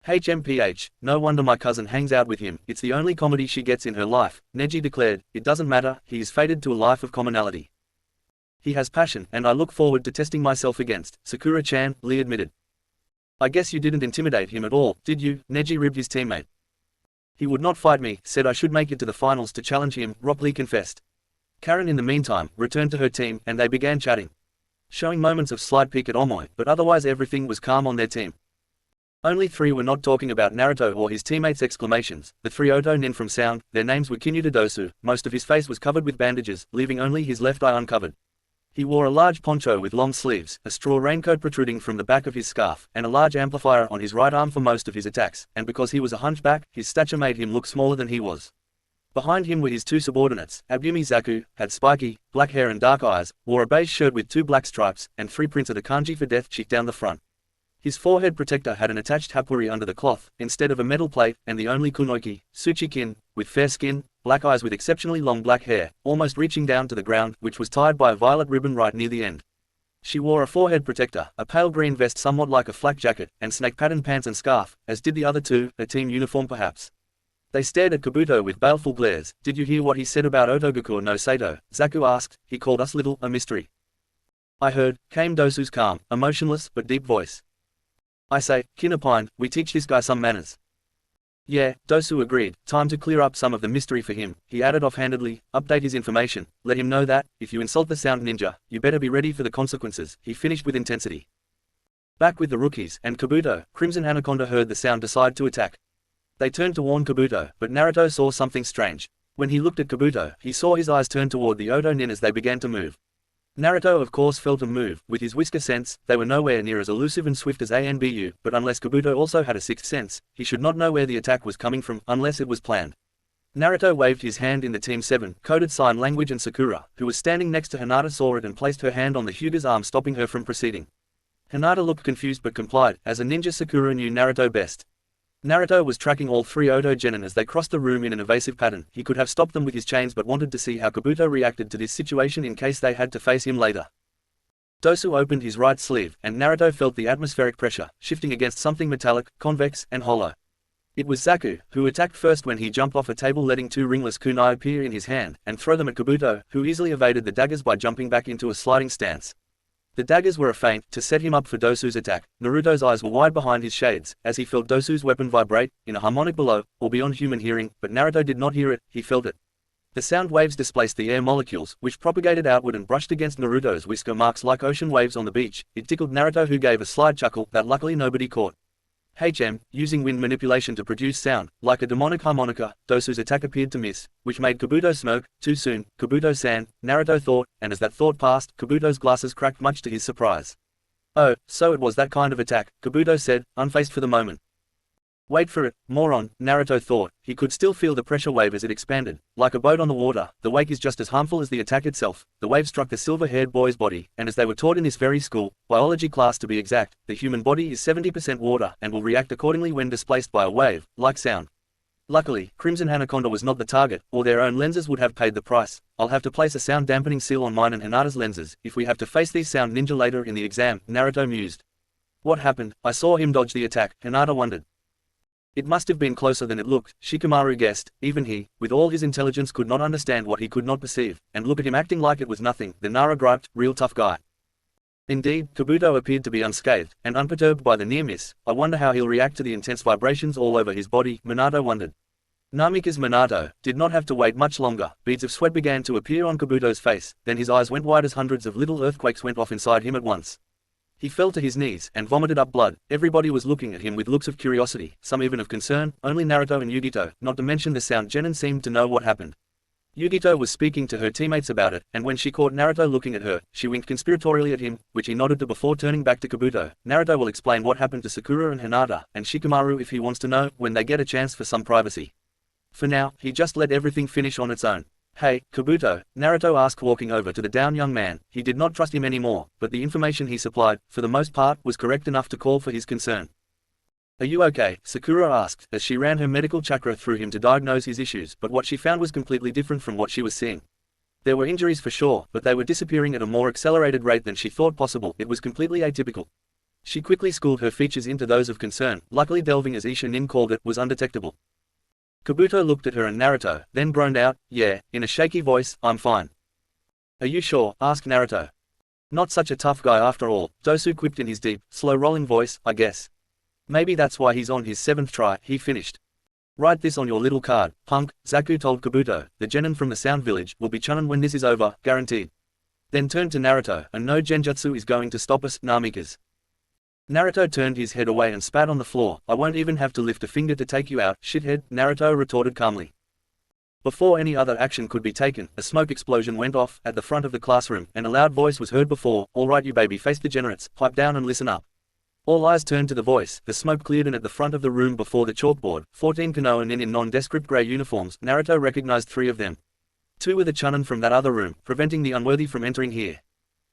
HMPH, no wonder my cousin hangs out with him, it's the only comedy she gets in her life, Neji declared. It doesn't matter, he is fated to a life of commonality. He has passion, and I look forward to testing myself against, Sakura-chan, Lee admitted. I guess you didn't intimidate him at all, did you? Neji ribbed his teammate. He would not fight me, said I should make it to the finals to challenge him, Rock Lee confessed. Karen in the meantime, returned to her team, and they began chatting. Showing moments of slight pique at Omoi, but otherwise everything was calm on their team. Only three were not talking about Naruto or his teammates' exclamations. The three Oto nin from Sound, their names were Kinyuta Dosu. Most of his face was covered with bandages, leaving only his left eye uncovered. He wore a large poncho with long sleeves, a straw raincoat protruding from the back of his scarf, and a large amplifier on his right arm for most of his attacks, and because he was a hunchback, his stature made him look smaller than he was. Behind him were his two subordinates. Abumi Zaku had spiky, black hair and dark eyes, wore a beige shirt with two black stripes, and three prints of the kanji for death cheek down the front. His forehead protector had an attached hapuri under the cloth, instead of a metal plate, and the only kunoki, Tsuchikin, with fair skin, black eyes with exceptionally long black hair, almost reaching down to the ground, which was tied by a violet ribbon right near the end. She wore a forehead protector, a pale green vest somewhat like a flak jacket, and snake-patterned pants and scarf, as did the other two, a team uniform perhaps. They stared at Kabuto with baleful glares. Did you hear what he said about Otogakure no Sato? Zaku asked. He called us little, a mystery. I heard, came Dosu's calm, emotionless, but deep voice. I say, Kin opined, we teach this guy some manners. Yeah, Dosu agreed. Time to clear up some of the mystery for him, he added offhandedly. Update his information, let him know that, if you insult the Sound Ninja, you better be ready for the consequences, he finished with intensity. Back with the rookies and Kabuto, Crimson Anaconda heard the sound decide to attack. They turned to warn Kabuto, but Naruto saw something strange. When he looked at Kabuto, he saw his eyes turn toward the Oto nin as they began to move. Naruto of course felt a move. With his whisker sense, they were nowhere near as elusive and swift as Anbu, but unless Kabuto also had a sixth sense, he should not know where the attack was coming from, unless it was planned. Naruto waved his hand in the Team 7 coded sign language and Sakura, who was standing next to Hinata, saw it and placed her hand on the Hyuga's arm, stopping her from proceeding. Hinata looked confused but complied. As a ninja, Sakura knew Naruto best. Naruto was tracking all three Oto genin as they crossed the room in an evasive pattern. He could have stopped them with his chains but wanted to see how Kabuto reacted to this situation in case they had to face him later. Dosu opened his right sleeve, and Naruto felt the atmospheric pressure, shifting against something metallic, convex, and hollow. It was Zaku, who attacked first when he jumped off a table, letting two ringless kunai appear in his hand, and throw them at Kabuto, who easily evaded the daggers by jumping back into a sliding stance. The daggers were a feint to set him up for Dosu's attack. Naruto's eyes were wide behind his shades, as he felt Dosu's weapon vibrate, in a harmonic below, or beyond human hearing, but Naruto did not hear it, he felt it. The sound waves displaced the air molecules, which propagated outward and brushed against Naruto's whisker marks like ocean waves on the beach. It tickled Naruto, who gave a slight chuckle that luckily nobody caught. Using wind manipulation to produce sound, like a demonic harmonica, Dosu's attack appeared to miss, which made Kabuto smoke. Too soon, Kabuto-san, Naruto thought, and as that thought passed, Kabuto's glasses cracked much to his surprise. Oh, so it was that kind of attack, Kabuto said, unfazed for the moment. Wait for it, moron, Naruto thought. He could still feel the pressure wave as it expanded. Like a boat on the water, the wake is just as harmful as the attack itself. The wave struck the silver-haired boy's body, and as they were taught in this very school, biology class to be exact, the human body is 70% water and will react accordingly when displaced by a wave, like sound. Luckily, Crimson Anaconda was not the target, or their own lenses would have paid the price. I'll have to place a sound dampening seal on mine and Hinata's lenses, if we have to face these sound ninja later in the exam, Naruto mused. What happened? I saw him dodge the attack, Hinata wondered. It must have been closer than it looked, Shikamaru guessed. Even he, with all his intelligence, could not understand what he could not perceive, and look at him acting like it was nothing, the Nara griped, real tough guy. Indeed, Kabuto appeared to be unscathed, and unperturbed by the near miss. I wonder how he'll react to the intense vibrations all over his body, Minato wondered. Namikaze Minato did not have to wait much longer. Beads of sweat began to appear on Kabuto's face, then his eyes went wide as hundreds of little earthquakes went off inside him at once. He fell to his knees and vomited up blood. Everybody was looking at him with looks of curiosity, some even of concern. Only Naruto and Yugito, not to mention the sound genin, seemed to know what happened. Yugito was speaking to her teammates about it, and when she caught Naruto looking at her, she winked conspiratorially at him, which he nodded to before turning back to Kabuto. Naruto will explain what happened to Sakura and Hinata, and Shikamaru if he wants to know, when they get a chance for some privacy. For now, he just let everything finish on its own. Hey, Kabuto, Naruto asked, walking over to the down young man. He did not trust him anymore, but the information he supplied, for the most part, was correct enough to call for his concern. Are you okay? Sakura asked, as she ran her medical chakra through him to diagnose his issues, but what she found was completely different from what she was seeing. There were injuries for sure, but they were disappearing at a more accelerated rate than she thought possible. It was completely atypical. She quickly schooled her features into those of concern. Luckily, delving, as Isha Nin called it, was undetectable. Kabuto looked at her and Naruto, then groaned out, yeah, in a shaky voice, I'm fine. Are you sure? Asked Naruto. Not such a tough guy after all, Dosu quipped in his deep, slow-rolling voice, I guess. Maybe that's why he's on his 7th try, he finished. Write this on your little card, punk, Zaku told Kabuto. The genin from the Sound Village will be chunin when this is over, guaranteed. Then turned to Naruto, and no genjutsu is going to stop us, Namikaze. Naruto turned his head away and spat on the floor. I won't even have to lift a finger to take you out, shithead, Naruto retorted calmly. Before any other action could be taken, a smoke explosion went off at the front of the classroom, and a loud voice was heard before, all right you baby-faced degenerates, pipe down and listen up. All eyes turned to the voice. The smoke cleared, and at the front of the room before the chalkboard, 14 Konoha nin in nondescript grey uniforms. Naruto recognized 3 of them. 2 were the chunin from that other room, preventing the unworthy from entering here.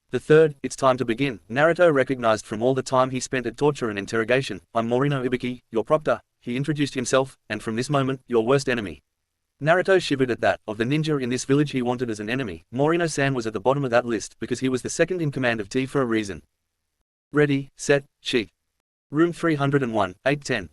The third, it's time to begin, Naruto recognized from all the time he spent at torture and interrogation. I'm Morino Ibiki, your proctor, he introduced himself, and from this moment, your worst enemy. Naruto shivered at that. Of the ninja in this village he wanted as an enemy, Morino-san was at the bottom of that list, because he was the second in command of T for a reason. Ready, set, cheat. Room 301, 810.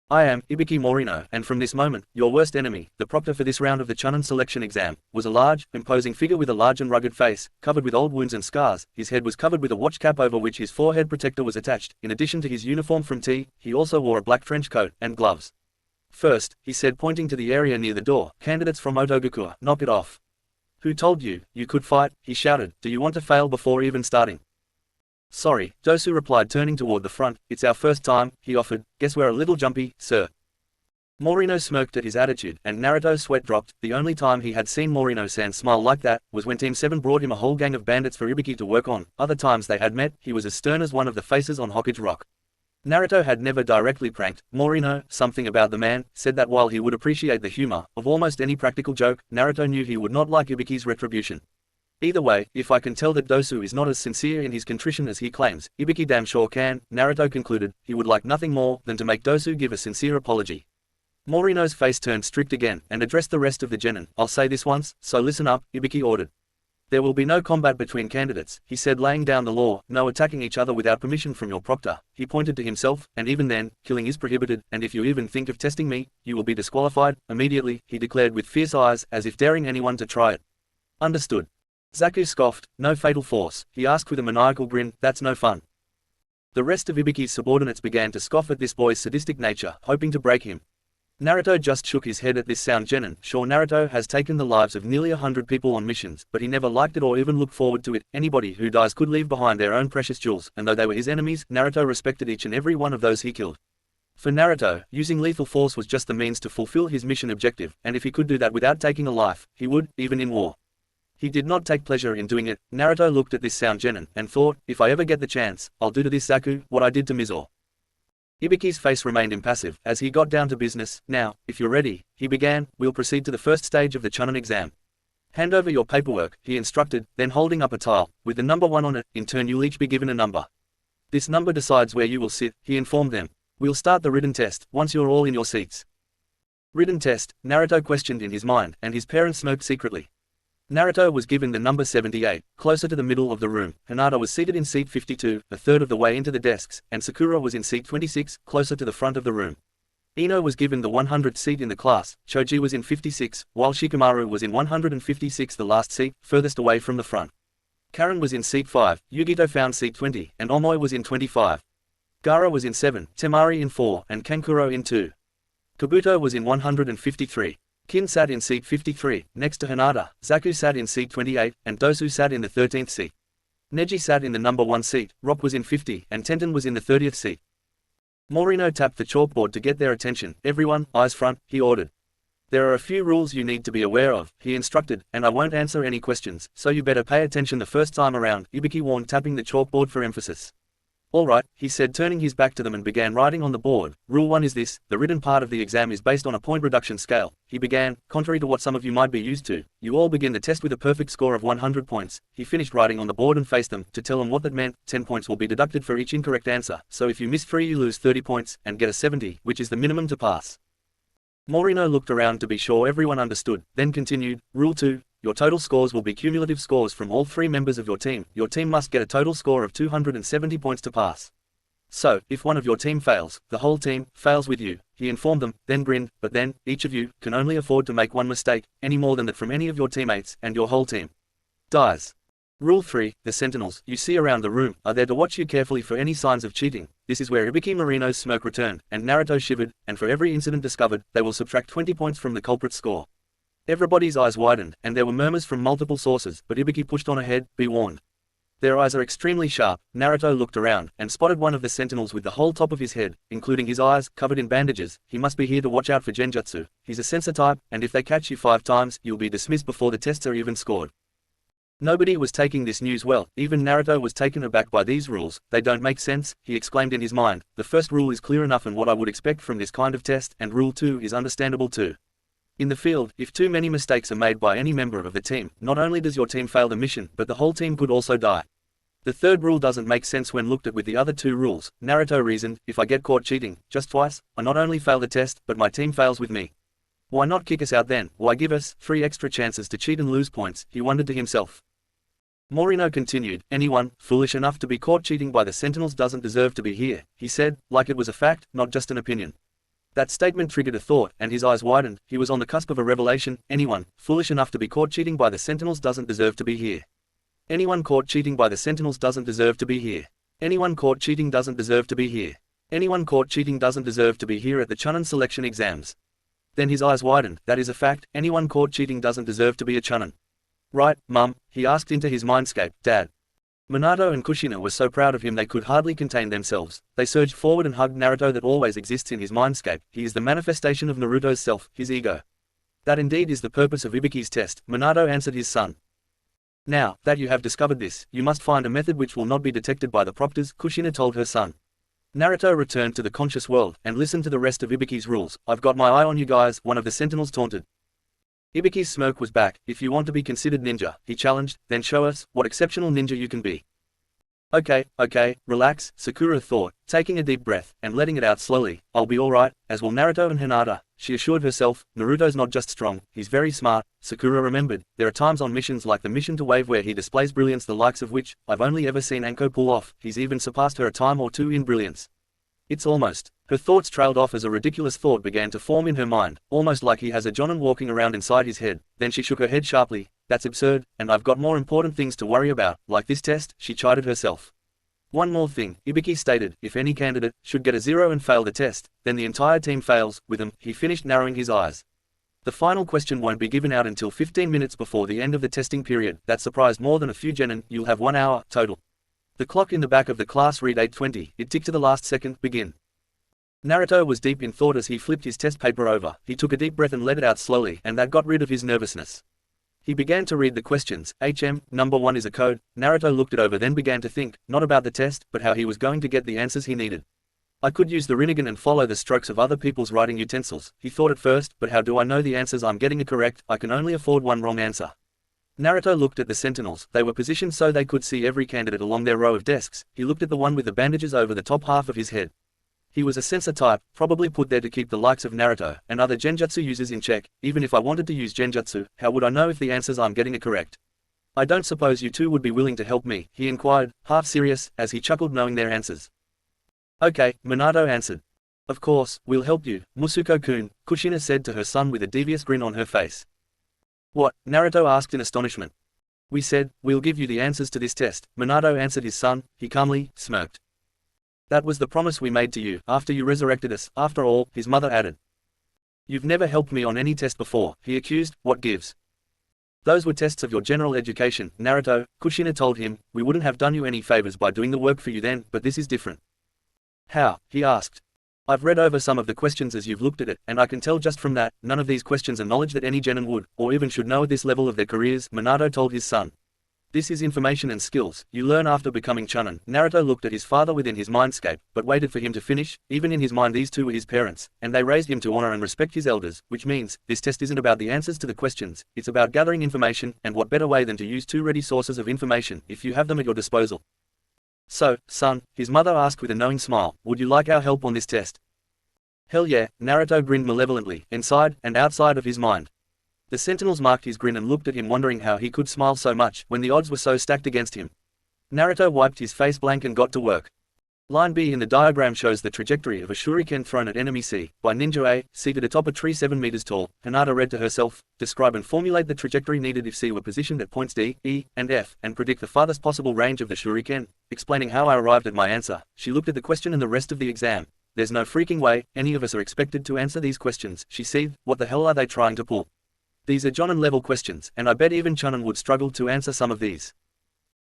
I am Ibiki Morino, and from this moment, your worst enemy. The proctor for this round of the chunin selection exam was a large, imposing figure with a large and rugged face, covered with old wounds and scars. His head was covered with a watch cap over which his forehead protector was attached. In addition to his uniform from T, he also wore a black trench coat and gloves. First, he said, pointing to the area near the door, candidates from Otogakure, knock it off. Who told you, you could fight? He shouted. Do you want to fail before even starting? Sorry, Dosu replied, turning toward the front. It's our first time, he offered. Guess we're a little jumpy, sir. Morino smirked at his attitude, and Naruto's sweat dropped. The only time he had seen Morino-san smile like that was when Team 7 brought him a whole gang of bandits for Ibiki to work on. Other times they had met, he was as stern as one of the faces on Hokage Rock. Naruto had never directly pranked Morino. Something about the man said that while he would appreciate the humor of almost any practical joke, Naruto knew he would not like Ibiki's retribution. Either way, if I can tell that Dosu is not as sincere in his contrition as he claims, Ibiki damn sure can, Naruto concluded. He would like nothing more than to make Dosu give a sincere apology. Morino's face turned strict again, and addressed the rest of the genin. I'll say this once, so listen up, Ibiki ordered. There will be no combat between candidates, he said, laying down the law, no attacking each other without permission from your proctor. He pointed to himself, and even then, killing is prohibited, and if you even think of testing me, you will be disqualified. Immediately, he declared with fierce eyes, as if daring anyone to try it. Understood. Zaku scoffed. No fatal force, he asked with a maniacal grin. That's no fun. The rest of Ibiki's subordinates began to scoff at this boy's sadistic nature, hoping to break him. Naruto just shook his head at this sound. Genin, sure, Naruto has taken the lives of nearly 100 people on missions, but he never liked it or even looked forward to it. Anybody who dies could leave behind their own precious jewels, and though they were his enemies, Naruto respected each and every one of those he killed. For Naruto, using lethal force was just the means to fulfill his mission objective, and if he could do that without taking a life, he would, even in war. He did not take pleasure in doing it. Naruto looked at this sound genin, and thought, if I ever get the chance, I'll do to this Zaku what I did to Mizore. Ibiki's face remained impassive, as he got down to business. Now, if you're ready, he began, we'll proceed to the first stage of the Chunin exam. Hand over your paperwork, he instructed, then holding up a tile, with the number 1 on it. In turn you'll each be given a number. This number decides where you will sit, he informed them. We'll start the written test, once you're all in your seats. Written test, Naruto questioned in his mind, and his parents smirked secretly. Naruto was given the number 78, closer to the middle of the room. Hinata was seated in seat 52, a third of the way into the desks, and Sakura was in seat 26, closer to the front of the room. Ino was given the 100th seat in the class, Choji was in 56, while Shikamaru was in 156, the last seat, furthest away from the front. Karen was in seat 5, Yugito found seat 20, and Omoi was in 25. Gaara was in 7, Temari in 4, and Kankuro in 2. Kabuto was in 153. Kin sat in seat 53, next to Hinata. Zaku sat in seat 28, and Dosu sat in the 13th seat. Neji sat in the number 1 seat, Rock was in 50, and Tenten was in the 30th seat. Morino tapped the chalkboard to get their attention. Everyone, eyes front, he ordered. There are a few rules you need to be aware of, he instructed, and I won't answer any questions, so you better pay attention the first time around, Ibiki warned, tapping the chalkboard for emphasis. All right, he said, turning his back to them, and began writing on the board. Rule 1 is this, the written part of the exam is based on a point reduction scale. He began, contrary to what some of you might be used to. You all begin the test with a perfect score of 100 points. He finished writing on the board and faced them, to tell them what that meant. 10 points will be deducted for each incorrect answer, so if you miss 3 you lose 30 points, and get a 70, which is the minimum to pass. Morino looked around to be sure everyone understood, then continued, Rule 2. Your total scores will be cumulative scores from all 3 members of your team. Your team must get a total score of 270 points to pass. So, if one of your team fails, the whole team fails with you, he informed them, then grinned, but then, each of you can only afford to make one mistake, any more than that from any of your teammates, and your whole team dies. Rule 3, the sentinels you see around the room are there to watch you carefully for any signs of cheating. This is where Ibiki Marino's smirk returned, and Naruto shivered, and for every incident discovered, they will subtract 20 points from the culprit's score. Everybody's eyes widened, and there were murmurs from multiple sources, but Ibiki pushed on ahead, be warned. Their eyes are extremely sharp. Naruto looked around, and spotted one of the sentinels with the whole top of his head, including his eyes, covered in bandages. He must be here to watch out for genjutsu. He's a sensor type, and if they catch you 5 times, you'll be dismissed before the tests are even scored. Nobody was taking this news well, even Naruto was taken aback by these rules. They don't make sense, he exclaimed in his mind. The first rule is clear enough and what I would expect from this kind of test, and rule 2 is understandable too. In the field, if too many mistakes are made by any member of the team, not only does your team fail the mission, but the whole team could also die. The third rule doesn't make sense when looked at with the other 2 rules, Naruto reasoned. If I get caught cheating, just twice, I not only fail the test, but my team fails with me. Why not kick us out then? Why give us 3 extra chances to cheat and lose points? He wondered to himself. Morino continued, anyone foolish enough to be caught cheating by the sentinels doesn't deserve to be here, he said, like it was a fact, not just an opinion. That statement triggered a thought, and his eyes widened. He was on the cusp of a revelation. Anyone foolish enough to be caught cheating by the sentinels doesn't deserve to be here. Anyone caught cheating by the sentinels doesn't deserve to be here. Anyone caught cheating doesn't deserve to be here. Anyone caught cheating doesn't deserve to be here at the Chunin selection exams. Then his eyes widened. That is a fact. Anyone caught cheating doesn't deserve to be a Chunin. Right, Mum? He asked into his mindscape. Dad. Minato and Kushina were so proud of him they could hardly contain themselves. They surged forward and hugged Naruto that always exists in his mindscape. He is the manifestation of Naruto's self, his ego. That indeed is the purpose of Ibuki's test, Minato answered his son. Now, that you have discovered this, you must find a method which will not be detected by the proctors, Kushina told her son. Naruto returned to the conscious world, and listened to the rest of Ibuki's rules. I've got my eye on you guys, one of the sentinels taunted. Ibuki's smirk was back. If you want to be considered ninja, he challenged, then show us what exceptional ninja you can be. Okay, relax, Sakura thought, taking a deep breath, and letting it out slowly. I'll be alright, as will Naruto and Hinata, she assured herself. Naruto's not just strong, he's very smart, Sakura remembered. There are times on missions like the mission to Wave where he displays brilliance the likes of which I've only ever seen Anko pull off. He's even surpassed her a time or two in brilliance. It's almost. Her thoughts trailed off as a ridiculous thought began to form in her mind, almost like he has a Jonin walking around inside his head. Then she shook her head sharply. That's absurd, and I've got more important things to worry about, like this test, she chided herself. One more thing, Ibuki stated, if any candidate should get a 0 and fail the test, then the entire team fails. With him, he finished narrowing his eyes. The final question won't be given out until 15 minutes before the end of the testing period. That surprised more than a few genin. You'll have 1 hour, total. The clock in the back of the class read 8:20, it ticked to the last second, begin. Naruto was deep in thought as he flipped his test paper over. He took a deep breath and let it out slowly, and that got rid of his nervousness. He began to read the questions. Number 1 is a code. Naruto looked it over, then began to think, not about the test, but how he was going to get the answers he needed. I could use the Rinnegan and follow the strokes of other people's writing utensils, he thought at first, but how do I know the answers I'm getting are correct? I can only afford one wrong answer. Naruto looked at the sentinels. They were positioned so they could see every candidate along their row of desks. He looked at the one with the bandages over the top half of his head. He was a sensor type, probably put there to keep the likes of Naruto and other genjutsu users in check. Even if I wanted to use genjutsu, how would I know if the answers I'm getting are correct? I don't suppose you two would be willing to help me, he inquired, half serious, as he chuckled knowing their answers. Okay, Minato answered. Of course, we'll help you, Musuko-kun, Kushina said to her son with a devious grin on her face. What? Naruto asked in astonishment. We said, we'll give you the answers to this test, Minato answered his son. He calmly smirked. That was the promise we made to you, after you resurrected us. After all, his mother added. You've never helped me on any test before, he accused. What gives? Those were tests of your general education, Naruto, Kushina told him. We wouldn't have done you any favors by doing the work for you then, but this is different. How? He asked. I've read over some of the questions as you've looked at it, and I can tell just from that, none of these questions are knowledge that any genin would, or even should know at this level of their careers, Minato told his son. This is information and skills you learn after becoming Chunin. Naruto looked at his father within his mindscape, but waited for him to finish. Even in his mind these two were his parents, and they raised him to honor and respect his elders, which means, this test isn't about the answers to the questions, it's about gathering information, and what better way than to use two ready sources of information, if you have them at your disposal. So, son, his mother asked with a knowing smile, would you like our help on this test? Hell yeah, Naruto grinned malevolently, inside and outside of his mind. The sentinels marked his grin and looked at him wondering how he could smile so much when the odds were so stacked against him. Naruto wiped his face blank and got to work. Line B in the diagram shows the trajectory of a shuriken thrown at enemy C by ninja A, seated atop a tree 7 meters tall. Hinata read to herself, describe and formulate the trajectory needed if C were positioned at points D, E, and F, and predict the farthest possible range of the shuriken. Explaining how I arrived at my answer, she looked at the question and the rest of the exam. There's no freaking way any of us are expected to answer these questions, she seethed. What the hell are they trying to pull? These are Jonin level questions, and I bet even Chunin would struggle to answer some of these.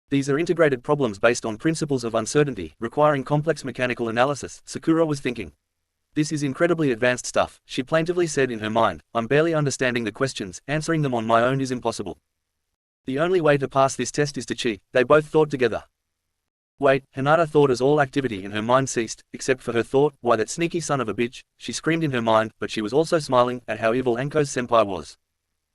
These are integrated problems based on principles of uncertainty, requiring complex mechanical analysis, Sakura was thinking. This is incredibly advanced stuff, she plaintively said in her mind. I'm barely understanding the questions, answering them on my own is impossible. The only way to pass this test is to cheat, they both thought together. Wait, Hinata thought as all activity in her mind ceased, except for her thought, why that sneaky son of a bitch, she screamed in her mind, but she was also smiling at how evil Anko's senpai was.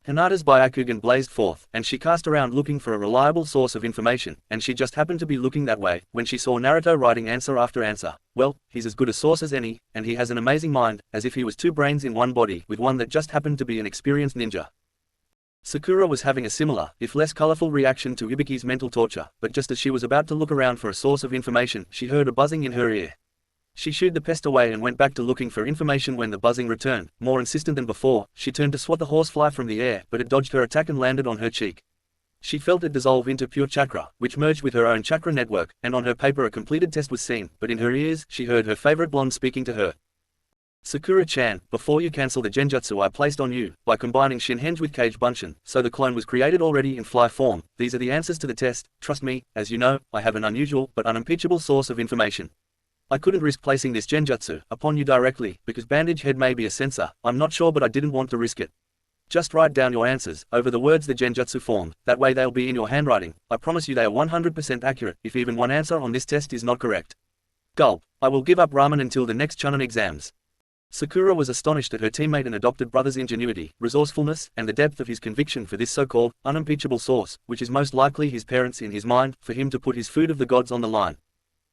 Hinata's Byakugan blazed forth, and she cast around looking for a reliable source of information, and she just happened to be looking that way, when she saw Naruto writing answer after answer. Well, he's as good a source as any, and he has an amazing mind, as if he was two brains in one body, with one that just happened to be an experienced ninja. Sakura was having a similar, if less colorful reaction to Ibuki's mental torture, but just as she was about to look around for a source of information, she heard a buzzing in her ear. She shooed the pest away and went back to looking for information when the buzzing returned. More insistent than before, she turned to swat the horsefly from the air, but it dodged her attack and landed on her cheek. She felt it dissolve into pure chakra, which merged with her own chakra network, and on her paper a completed test was seen, but in her ears, she heard her favorite blonde speaking to her. Sakura-chan, before you cancel the genjutsu I placed on you, by combining Shinhenge with Kage Bunshin, so the clone was created already in fly form, these are the answers to the test. Trust me, as you know, I have an unusual but unimpeachable source of information. I couldn't risk placing this genjutsu upon you directly, because Bandage Head may be a censor, I'm not sure, but I didn't want to risk it. Just write down your answers, over the words the genjutsu formed, that way they'll be in your handwriting. I promise you they are 100% accurate, if even one answer on this test is not correct. Gulp. I will give up ramen until the next Chunin exams. Sakura was astonished at her teammate and adopted brother's ingenuity, resourcefulness, and the depth of his conviction for this so-called, unimpeachable source, which is most likely his parents in his mind, for him to put his food of the gods on the line.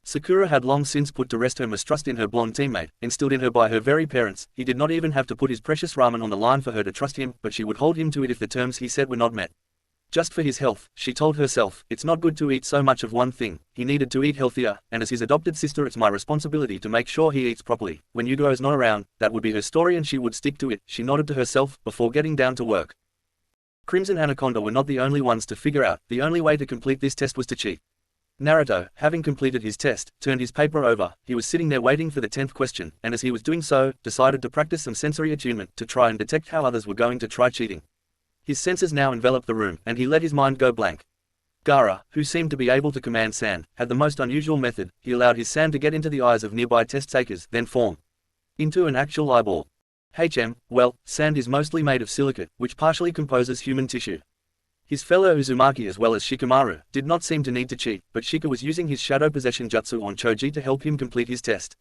Sakura had long since put to rest her mistrust in her blonde teammate, instilled in her by her very parents. He did not even have to put his precious ramen on the line for her to trust him, but she would hold him to it if the terms he set were not met. Just for his health, she told herself, it's not good to eat so much of one thing, he needed to eat healthier, and as his adopted sister it's my responsibility to make sure he eats properly. When Yugo is not around, that would be her story and she would stick to it, she nodded to herself, before getting down to work. Crimson Anaconda were not the only ones to figure out, the only way to complete this test was to cheat. Naruto, having completed his test, turned his paper over. He was sitting there waiting for the 10th question, and as he was doing so, decided to practice some sensory attunement to try and detect how others were going to try cheating. His senses now enveloped the room, and he let his mind go blank. Gaara, who seemed to be able to command sand, had the most unusual method. He allowed his sand to get into the eyes of nearby test takers, then form into an actual eyeball. Well, sand is mostly made of silicate, which partially composes human tissue. His fellow Uzumaki as well as Shikamaru did not seem to need to cheat, but Shika was using his shadow possession jutsu on Choji to help him complete his test.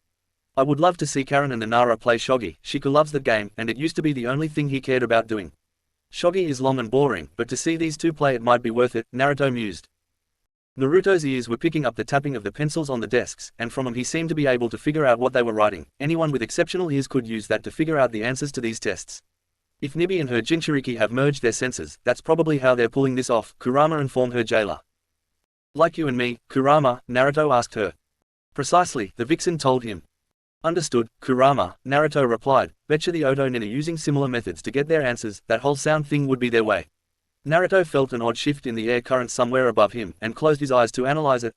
I would love to see Karen and Nanara play shogi. Shika loves that game, and it used to be the only thing he cared about doing. Shogi is long and boring, but to see these two play it might be worth it, Naruto mused. Naruto's ears were picking up the tapping of the pencils on the desks, and from them he seemed to be able to figure out what they were writing. Anyone with exceptional ears could use that to figure out the answers to these tests. If Nibi and her Jinchuriki have merged their senses, that's probably how they're pulling this off, Kurama informed her jailer. Like you and me, Kurama, Naruto asked her. Precisely, the vixen told him. Understood, Kurama, Naruto replied. Betcha the Oto Nin are using similar methods to get their answers, that whole sound thing would be their way. Naruto felt an odd shift in the air current somewhere above him, and closed his eyes to analyze it.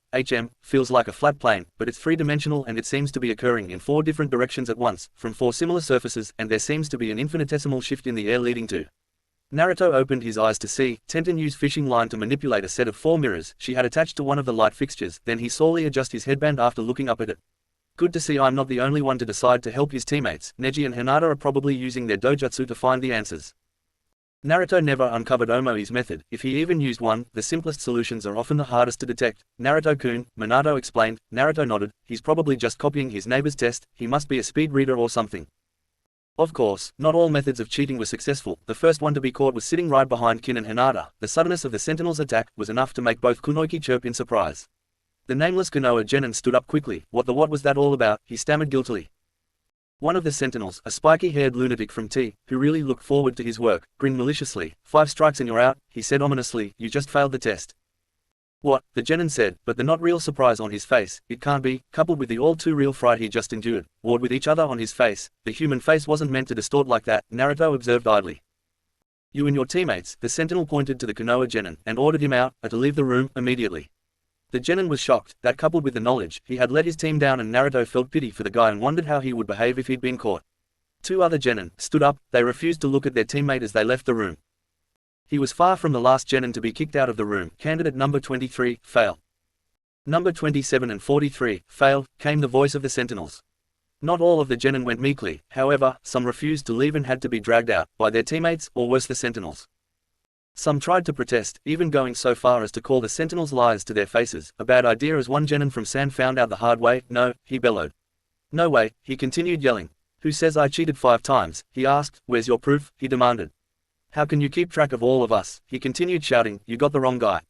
Feels like a flat plane, but it's three-dimensional and it seems to be occurring in 4 different directions at once, from 4 similar surfaces, and there seems to be an infinitesimal shift in the air leading to. Naruto opened his eyes to see. Tenten used fishing line to manipulate a set of 4 mirrors she had attached to one of the light fixtures, then he slowly adjusted his headband after looking up at it. Good to see I'm not the only one to decide to help his teammates. Neji and Hinata are probably using their dojutsu to find the answers. Naruto never uncovered Omoi's method. If he even used one, the simplest solutions are often the hardest to detect. Naruto-kun, Minato explained. Naruto nodded. He's probably just copying his neighbor's test. He must be a speed reader or something. Of course, not all methods of cheating were successful. The first one to be caught was sitting right behind Kin and Hinata. The suddenness of the Sentinel's attack was enough to make both Kunoichi chirp in surprise. The nameless Konoha Genin stood up quickly. What was that all about? He stammered guiltily. One of the sentinels, a spiky-haired lunatic from T, who really looked forward to his work, grinned maliciously. 5 strikes and you're out, he said ominously. You just failed the test. What? The Genin said, but the not real surprise on his face. It can't be, coupled with the all too real fright he just endured, warred with each other on his face. The human face wasn't meant to distort like that, Naruto observed idly. You and your teammates, the sentinel pointed to the Konoha Genin, and ordered him out, to leave the room, immediately. The Genin was shocked, that coupled with the knowledge he had let his team down, and Naruto felt pity for the guy and wondered how he would behave if he'd been caught. 2 other Genin stood up. They refused to look at their teammate as they left the room. He was far from the last Genin to be kicked out of the room. Candidate number 23, fail. Number 27 and 43, failed, came the voice of the sentinels. Not all of the Genin went meekly, however, some refused to leave and had to be dragged out, by their teammates, or worse the sentinels. Some tried to protest, even going so far as to call the sentinels liars to their faces, a bad idea as one Genin from Sand found out the hard way. No, he bellowed. No way, he continued yelling. Who says I cheated 5 times, he asked. Where's your proof, he demanded. How can you keep track of all of us, he continued shouting. You got the wrong guy.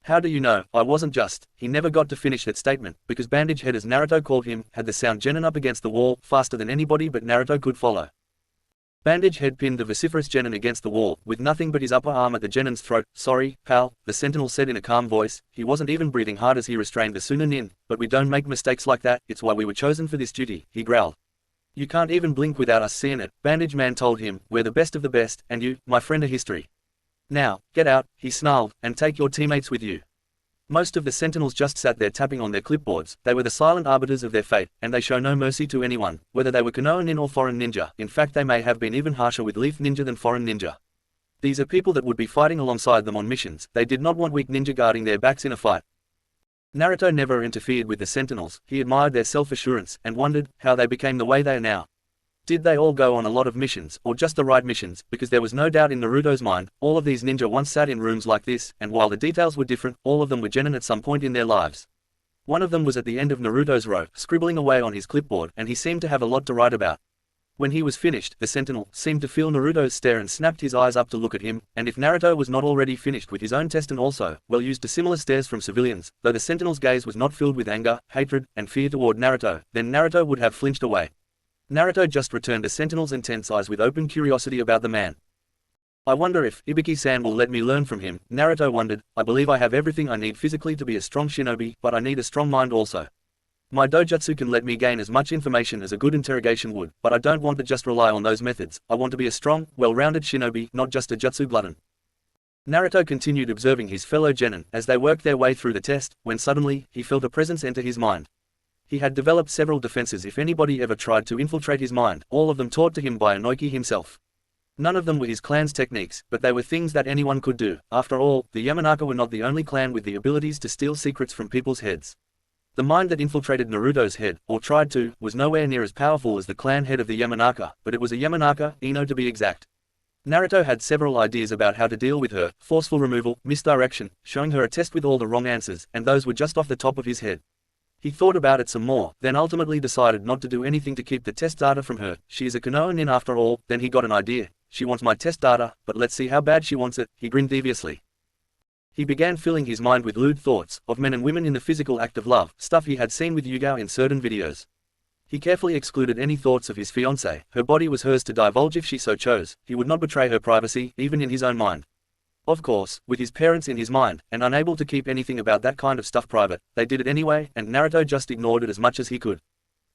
How do you know? I wasn't just. He never got to finish that statement, because Bandage Head as Naruto called him, had the sound Genin up against the wall, faster than anybody but Naruto could follow. Bandage Head pinned the vociferous Genin against the wall, with nothing but his upper arm at the Genin's throat. Sorry, pal, the sentinel said in a calm voice. He wasn't even breathing hard as he restrained the Sunanin, but we don't make mistakes like that, it's why we were chosen for this duty, he growled. You can't even blink without us seeing it, Bandage Man told him. We're the best of the best, and you, my friend, are history. Now, get out, he snarled, and take your teammates with you. Most of the sentinels just sat there tapping on their clipboards. They were the silent arbiters of their fate, and they show no mercy to anyone, whether they were Konoha nin or foreign ninja. In fact, they may have been even harsher with leaf ninja than foreign ninja. These are people that would be fighting alongside them on missions. They did not want weak ninja guarding their backs in a fight. Naruto never interfered with the sentinels. He admired their self-assurance, and wondered how they became the way they are now. Did they all go on a lot of missions, or just the right missions? Because there was no doubt in Naruto's mind, all of these ninja once sat in rooms like this, and while the details were different, all of them were genin at some point in their lives. One of them was at the end of Naruto's row, scribbling away on his clipboard, and he seemed to have a lot to write about. When he was finished, the sentinel seemed to feel Naruto's stare and snapped his eyes up to look at him, and if Naruto was not already finished with his own test and also, well, used to similar stares from civilians, though the sentinel's gaze was not filled with anger, hatred, and fear toward Naruto, then Naruto would have flinched away. Naruto just returned the sentinel's intense eyes with open curiosity about the man. I wonder if Ibiki-san will let me learn from him, Naruto wondered. I believe I have everything I need physically to be a strong shinobi, but I need a strong mind also. My dojutsu can let me gain as much information as a good interrogation would, but I don't want to just rely on those methods. I want to be a strong, well-rounded shinobi, not just a jutsu glutton. Naruto continued observing his fellow genin as they worked their way through the test, when suddenly, he felt a presence enter his mind. He had developed several defenses if anybody ever tried to infiltrate his mind, all of them taught to him by Inoki himself. None of them were his clan's techniques, but they were things that anyone could do. After all, the Yamanaka were not the only clan with the abilities to steal secrets from people's heads. The mind that infiltrated Naruto's head, or tried to, was nowhere near as powerful as the clan head of the Yamanaka, but it was a Yamanaka, Ino to be exact. Naruto had several ideas about how to deal with her: forceful removal, misdirection, showing her a test with all the wrong answers, and those were just off the top of his head. He thought about it some more, then ultimately decided not to do anything to keep the test data from her. She is a Konoha nin after all. Then he got an idea. She wants my test data, but let's see how bad she wants it. He grinned deviously. He began filling his mind with lewd thoughts, of men and women in the physical act of love, stuff he had seen with Yugao in certain videos. He carefully excluded any thoughts of his fiancée. Her body was hers to divulge if she so chose. He would not betray her privacy, even in his own mind. Of course, with his parents in his mind, and unable to keep anything about that kind of stuff private, they did it anyway, and Naruto just ignored it as much as he could.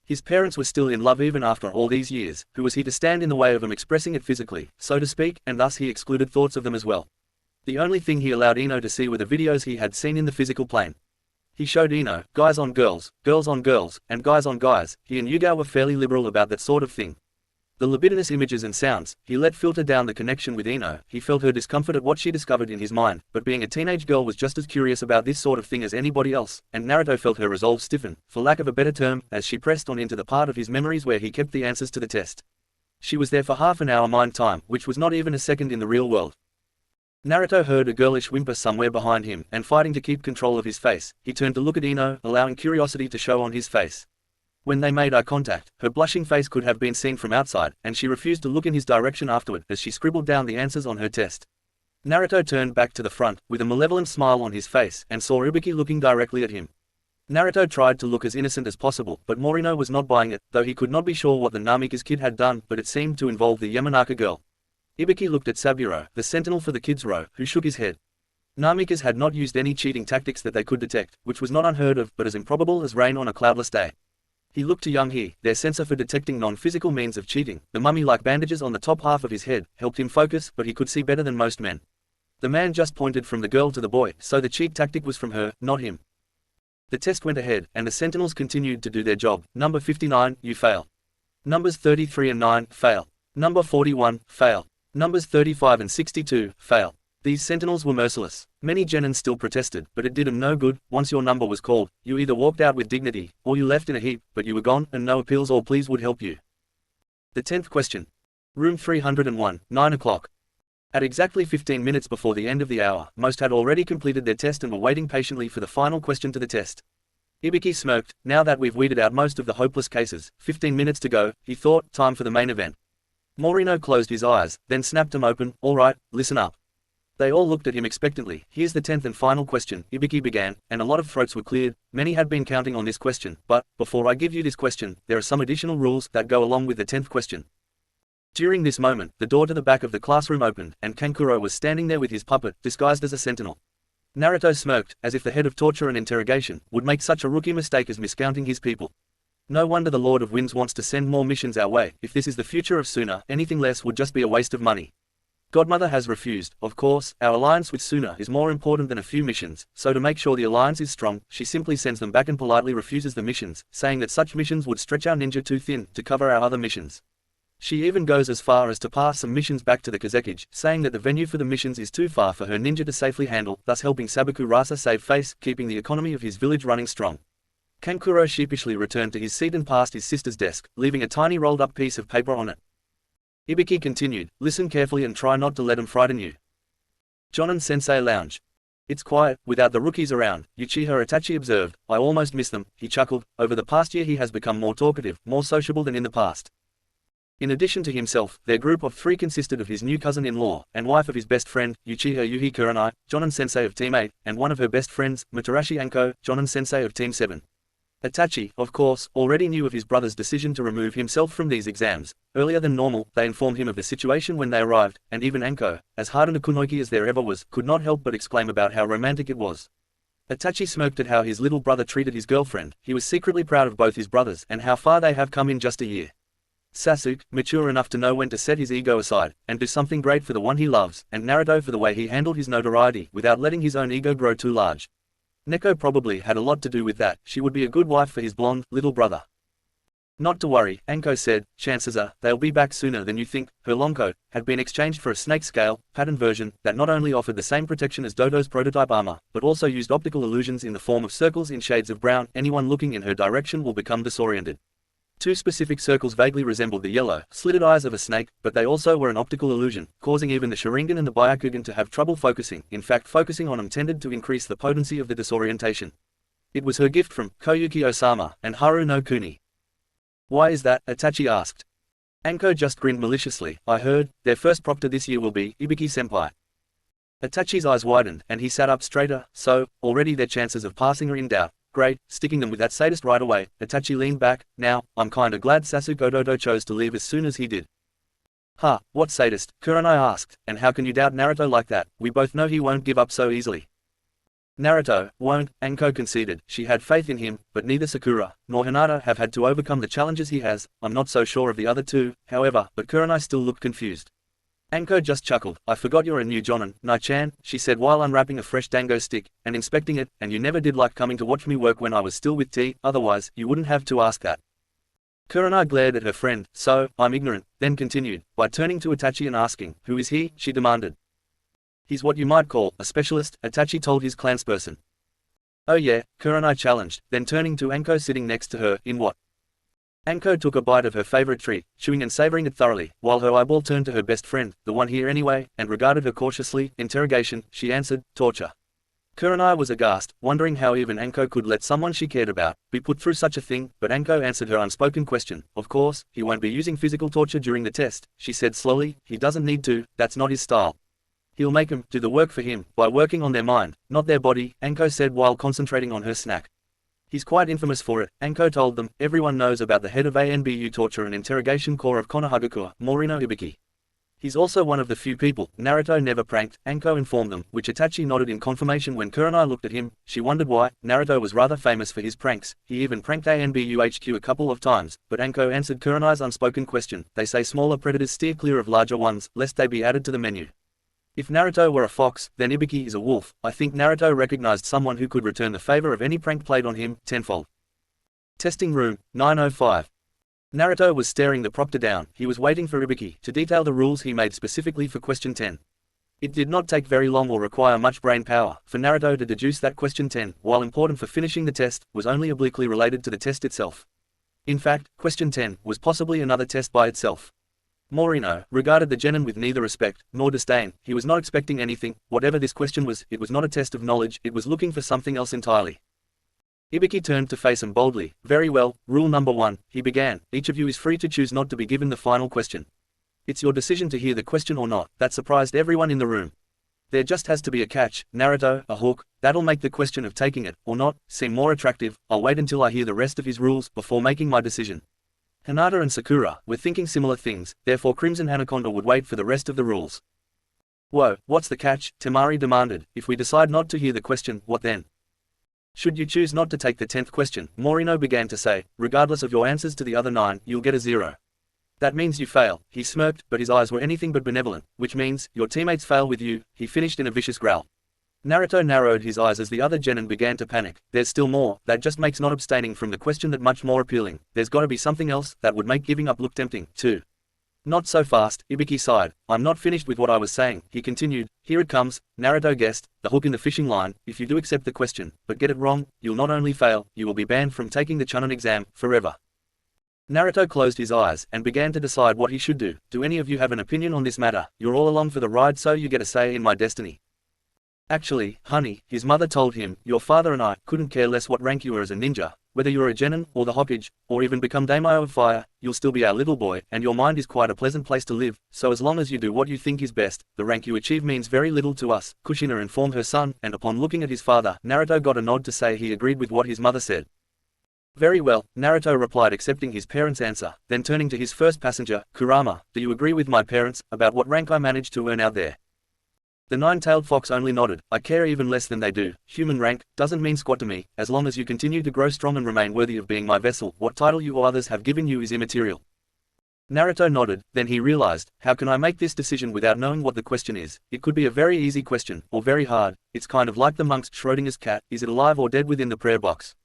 His parents were still in love even after all these years. Who was he to stand in the way of them expressing it physically, so to speak, and thus he excluded thoughts of them as well. The only thing he allowed Ino to see were the videos he had seen in the physical plane. He showed Ino, guys on girls on girls, and guys on guys. He and Yugao were fairly liberal about that sort of thing. The libidinous images and sounds, he let filter down the connection with Ino. He felt her discomfort at what she discovered in his mind, but being a teenage girl was just as curious about this sort of thing as anybody else, and Naruto felt her resolve stiffen, for lack of a better term, as she pressed on into the part of his memories where he kept the answers to the test. She was there for half an hour mind time, which was not even a second in the real world. Naruto heard a girlish whimper somewhere behind him, and fighting to keep control of his face, he turned to look at Ino, allowing curiosity to show on his face. When they made eye contact, her blushing face could have been seen from outside, and she refused to look in his direction afterward as she scribbled down the answers on her test. Naruto turned back to the front, with a malevolent smile on his face, and saw Ibiki looking directly at him. Naruto tried to look as innocent as possible, but Morino was not buying it, though he could not be sure what the Namika's kid had done, but it seemed to involve the Yamanaka girl. Ibiki looked at Saburo, the sentinel for the kids' row, who shook his head. Namikas had not used any cheating tactics that they could detect, which was not unheard of, but as improbable as rain on a cloudless day. He looked to young He, their sensor for detecting non-physical means of cheating. The mummy-like bandages on the top half of his head helped him focus, but he could see better than most men. The man just pointed from the girl to the boy, so the cheat tactic was from her, not him. The test went ahead, and the sentinels continued to do their job. Number 59, you fail. Numbers 33 and 9, fail. Number 41, fail. Numbers 35 and 62, fail. These sentinels were merciless. Many genins still protested, but it did them no good. Once your number was called, you either walked out with dignity, or you left in a heap, but you were gone, and no appeals or pleas would help you. The 10th question. Room 301, 9 o'clock. At exactly 15 minutes before the end of the hour, most had already completed their test and were waiting patiently for the final question to the test. Ibiki smirked. Now that we've weeded out most of the hopeless cases, 15 minutes to go, he thought, time for the main event. Morino closed his eyes, then snapped them open. All right, listen up. They all looked at him expectantly. Here's the 10th and final question, Ibiki began, and a lot of throats were cleared. Many had been counting on this question, but, before I give you this question, there are some additional rules that go along with the 10th question. During this moment, the door to the back of the classroom opened, and Kankuro was standing there with his puppet, disguised as a sentinel. Naruto smirked, as if the head of torture and interrogation would make such a rookie mistake as miscounting his people. No wonder the Lord of Winds wants to send more missions our way. If this is the future of Suna, anything less would just be a waste of money. Godmother has refused. Of course, our alliance with Suna is more important than a few missions, so to make sure the alliance is strong, she simply sends them back and politely refuses the missions, saying that such missions would stretch our ninja too thin to cover our other missions. She even goes as far as to pass some missions back to the Kazekage, saying that the venue for the missions is too far for her ninja to safely handle, thus helping Sabaku Rasa save face, keeping the economy of his village running strong. Kankuro sheepishly returned to his seat and passed his sister's desk, leaving a tiny rolled-up piece of paper on it. Ibiki continued, listen carefully and try not to let them frighten you. Jonin-sensei lounge. It's quiet, without the rookies around, Uchiha Itachi observed. I almost miss them, he chuckled. Over the past year he has become more talkative, more sociable than in the past. In addition to himself, their group of 3 consisted of his new cousin-in-law, and wife of his best friend, Uchiha Yuhi Kurenai, Jonin-sensei of Team 8, and one of her best friends, Matarashi Anko, Jonin-sensei of Team 7. Itachi, of course, already knew of his brother's decision to remove himself from these exams. Earlier than normal, they informed him of the situation when they arrived, and even Anko, as hardened a kunoiki as there ever was, could not help but exclaim about how romantic it was. Itachi smirked at how his little brother treated his girlfriend. He was secretly proud of both his brothers and how far they have come in just a year. Sasuke, mature enough to know when to set his ego aside, and do something great for the one he loves, and Naruto for the way he handled his notoriety without letting his own ego grow too large. Neko probably had a lot to do with that. She would be a good wife for his blonde, little brother. Not to worry, Anko said, chances are, they'll be back sooner than you think. Her long coat had been exchanged for a snake scale, patterned version, that not only offered the same protection as Dodo's prototype armor, but also used optical illusions in the form of circles in shades of brown. Anyone looking in her direction will become disoriented. 2 specific circles vaguely resembled the yellow, slitted eyes of a snake, but they also were an optical illusion, causing even the Sharingan and the Byakugan to have trouble focusing. In fact, focusing on them tended to increase the potency of the disorientation. It was her gift from Koyuki Osama and Haru no Kuni. Why is that? Itachi asked. Anko just grinned maliciously. I heard, their first proctor this year will be Ibiki-senpai. Itachi's eyes widened, and he sat up straighter. So, already their chances of passing are in doubt. Great, sticking them with that sadist right away. Itachi leaned back. Now, I'm kinda glad Sasuke Dodo chose to leave as soon as he did. Huh, what sadist? Kurenai asked, and how can you doubt Naruto like that? We both know he won't give up so easily. Naruto won't, Anko conceded. She had faith in him, but neither Sakura nor Hinata have had to overcome the challenges he has. I'm not so sure of the other 2, however, but Kurenai still looked confused. Anko just chuckled. I forgot you're a new Jonin, Nai-chan, she said while unwrapping a fresh dango stick and inspecting it, and you never did like coming to watch me work when I was still with T, otherwise, you wouldn't have to ask that. Kurenai glared at her friend. So, I'm ignorant, then continued, by turning to Itachi and asking, who is he? She demanded. He's what you might call a specialist, Itachi told his clansperson. Oh yeah, Kurenai challenged, then turning to Anko sitting next to her, in what? Anko took a bite of her favorite treat, chewing and savoring it thoroughly, while her eyeball turned to her best friend, the one here anyway, and regarded her cautiously. Interrogation, she answered, torture. Kurenai was aghast, wondering how even Anko could let someone she cared about be put through such a thing, but Anko answered her unspoken question. Of course, he won't be using physical torture during the test, she said slowly. He doesn't need to, that's not his style. He'll make them do the work for him, by working on their mind, not their body, Anko said while concentrating on her snack. He's quite infamous for it, Anko told them. Everyone knows about the head of ANBU torture and interrogation corps of Konohagakure, Morino Ibiki. He's also one of the few people Naruto never pranked, Anko informed them, which Itachi nodded in confirmation when Kurenai looked at him. She wondered why. Naruto was rather famous for his pranks, he even pranked ANBU HQ a couple of times, but Anko answered Kurenai's unspoken question. They say smaller predators steer clear of larger ones, lest they be added to the menu. If Naruto were a fox, then Ibiki is a wolf. I think Naruto recognized someone who could return the favor of any prank played on him, tenfold. Testing room, 905. Naruto was staring the proctor down. He was waiting for Ibiki to detail the rules he made specifically for question 10. It did not take very long or require much brain power for Naruto to deduce that question 10, while important for finishing the test, was only obliquely related to the test itself. In fact, question 10 was possibly another test by itself. Morino regarded the genin with neither respect nor disdain. He was not expecting anything. Whatever this question was, it was not a test of knowledge, it was looking for something else entirely. Ibiki turned to face him boldly. Very well, rule number 1, he began. Each of you is free to choose not to be given the final question. It's your decision to hear the question or not. That surprised everyone in the room. There just has to be a catch, Naruto, a hook. That'll make the question of taking it, or not, seem more attractive. I'll wait until I hear the rest of his rules before making my decision. Hinata and Sakura were thinking similar things, therefore Crimson Anaconda would wait for the rest of the rules. Whoa, what's the catch? Temari demanded. If we decide not to hear the question, what then? Should you choose not to take the 10th question, Morino began to say, regardless of your answers to the other 9, you'll get a 0. That means you fail, he smirked, but his eyes were anything but benevolent, which means, your teammates fail with you, he finished in a vicious growl. Naruto narrowed his eyes as the other genin began to panic. There's still more, that just makes not abstaining from the question that much more appealing. There's gotta be something else, that would make giving up look tempting, too. Not so fast, Ibiki sighed. I'm not finished with what I was saying, he continued. Here it comes, Naruto guessed, the hook in the fishing line. If you do accept the question, but get it wrong, you'll not only fail, you will be banned from taking the Chunin exam, forever. Naruto closed his eyes, and began to decide what he should do. Do any of you have an opinion on this matter? You're all along for the ride, so you get a say in my destiny. Actually, honey, his mother told him, your father and I couldn't care less what rank you are as a ninja, whether you're a genin, or the Hokage, or even become daimyo of fire, you'll still be our little boy, and your mind is quite a pleasant place to live, so as long as you do what you think is best, the rank you achieve means very little to us, Kushina informed her son, and upon looking at his father, Naruto got a nod to say he agreed with what his mother said. Very well, Naruto replied, accepting his parents' answer, then turning to his first passenger, Kurama, do you agree with my parents, about what rank I managed to earn out there? The nine-tailed fox only nodded. I care even less than they do. Human rank doesn't mean squat to me, as long as you continue to grow strong and remain worthy of being my vessel. What title you or others have given you is immaterial. Naruto nodded, then he realized, how can I make this decision without knowing what the question is? It could be a very easy question, or very hard. It's kind of like the monk's Schrodinger's cat, is it alive or dead within the prayer box?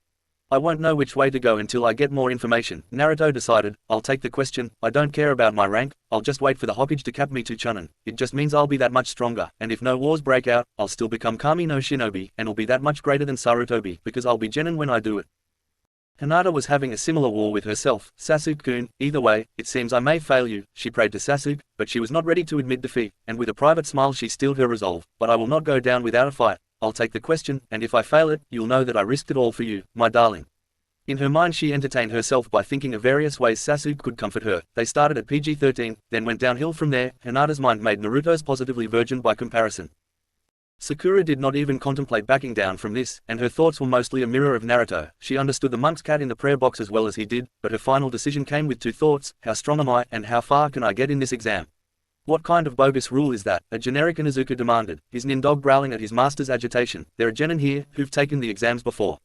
I won't know which way to go until I get more information. Naruto decided, I'll take the question, I don't care about my rank, I'll just wait for the Hokage to cap me to Chunin. It just means I'll be that much stronger, and if no wars break out, I'll still become Kami no Shinobi, and will be that much greater than Sarutobi, because I'll be genin when I do it. Hinata was having a similar war with herself. Sasuke-kun, either way, it seems I may fail you, she prayed to Sasuke, but she was not ready to admit defeat, and with a private smile she steeled her resolve. But I will not go down without a fight. I'll take the question, and if I fail it, you'll know that I risked it all for you, my darling. In her mind she entertained herself by thinking of various ways Sasuke could comfort her. They started at PG-13, then went downhill from there. Hinata's mind made Naruto's positively virgin by comparison. Sakura did not even contemplate backing down from this, and her thoughts were mostly a mirror of Naruto. She understood the monk's cat in the prayer box as well as he did, but her final decision came with two thoughts, how strong am I, and how far can I get in this exam? What kind of bogus rule is that? A generic Inuzuka demanded, his nin dog growling at his master's agitation. There are genin here, who've taken the exams before.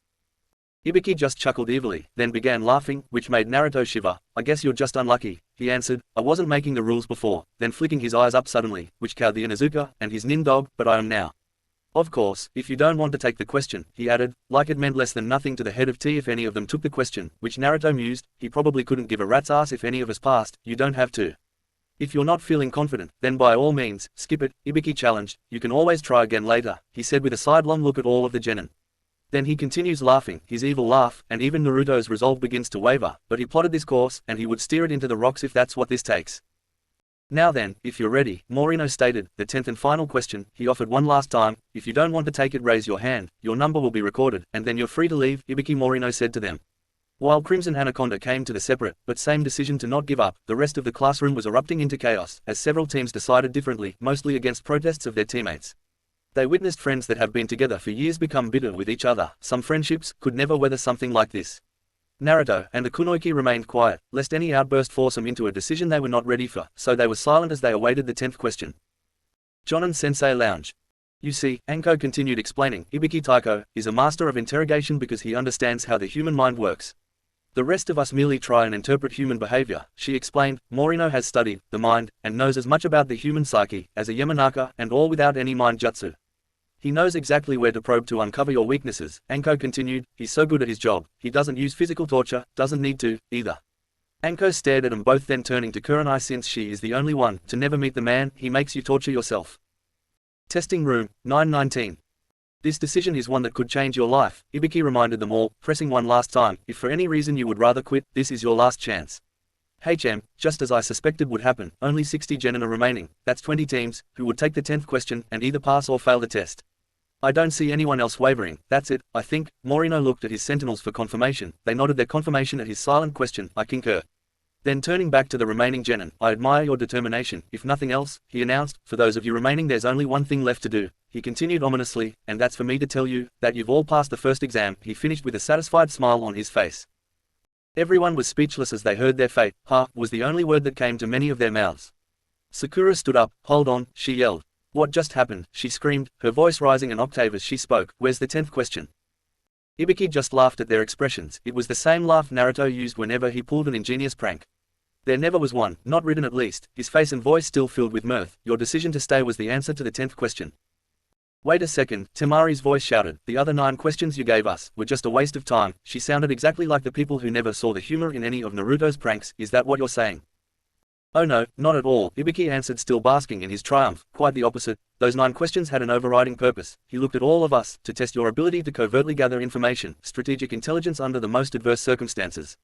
Ibiki just chuckled evilly, then began laughing, which made Naruto shiver. I guess you're just unlucky, he answered. I wasn't making the rules before, then flicking his eyes up suddenly, which cowed the Inuzuka and his nin dog, but I am now. Of course, if you don't want to take the question, he added, like it meant less than nothing to the head of tea if any of them took the question, which Naruto mused, he probably couldn't give a rat's ass if any of us passed, you don't have to. If you're not feeling confident, then by all means, skip it, Ibiki challenged. You can always try again later, he said with a sidelong look at all of the genin. Then he continues laughing, his evil laugh, and even Naruto's resolve begins to waver, but he plotted this course, and he would steer it into the rocks if that's what this takes. Now then, if you're ready, Morino stated, the 10th and final question, he offered one last time, if you don't want to take it raise your hand, your number will be recorded, and then you're free to leave, Ibiki Morino said to them. While Crimson Anaconda came to the separate, but same decision to not give up, the rest of the classroom was erupting into chaos, as several teams decided differently, mostly against protests of their teammates. They witnessed friends that have been together for years become bitter with each other. Some friendships could never weather something like this. Naruto and the Kunoichi remained quiet, lest any outburst force them into a decision they were not ready for, so they were silent as they awaited the 10th question. Jonin Sensei Lounge. You see, Anko continued explaining, Ibiki Taiko is a master of interrogation because he understands how the human mind works. The rest of us merely try and interpret human behavior, she explained. Morino has studied the mind, and knows as much about the human psyche as a Yamanaka, and all without any mind jutsu. He knows exactly where to probe to uncover your weaknesses, Anko continued. He's so good at his job, he doesn't use physical torture, doesn't need to, either. Anko stared at them both, then turning to Kurenai, since she is the only one to never meet the man, he makes you torture yourself. Testing room, 919. This decision is one that could change your life, Ibiki reminded them all, pressing one last time. If for any reason you would rather quit, this is your last chance. Just as I suspected would happen, only 60 genin are remaining, that's 20 teams, who would take the 10th question, and either pass or fail the test. I don't see anyone else wavering, that's it, I think. Morino looked at his sentinels for confirmation, they nodded their confirmation at his silent question, I concur. Then turning back to the remaining genin, I admire your determination, if nothing else, he announced, for those of you remaining there's only one thing left to do, he continued ominously, and that's for me to tell you, that you've all passed the first exam, he finished with a satisfied smile on his face. Everyone was speechless as they heard their fate. Ha, was the only word that came to many of their mouths. Sakura stood up, hold on, she yelled. What just happened, she screamed, her voice rising an octave as she spoke, where's the 10th question? Ibiki just laughed at their expressions, it was the same laugh Naruto used whenever he pulled an ingenious prank. There never was one, not written at least, his face and voice still filled with mirth. Your decision to stay was the answer to the 10th question. Wait a second, Temari's voice shouted, the other 9 questions you gave us were just a waste of time. She sounded exactly like the people who never saw the humor in any of Naruto's pranks. Is that what you're saying? Oh no, not at all, Ibiki answered, still basking in his triumph. Quite the opposite. Those 9 questions had an overriding purpose. He looked at all of us, to test your ability to covertly gather information, strategic intelligence under the most adverse circumstances.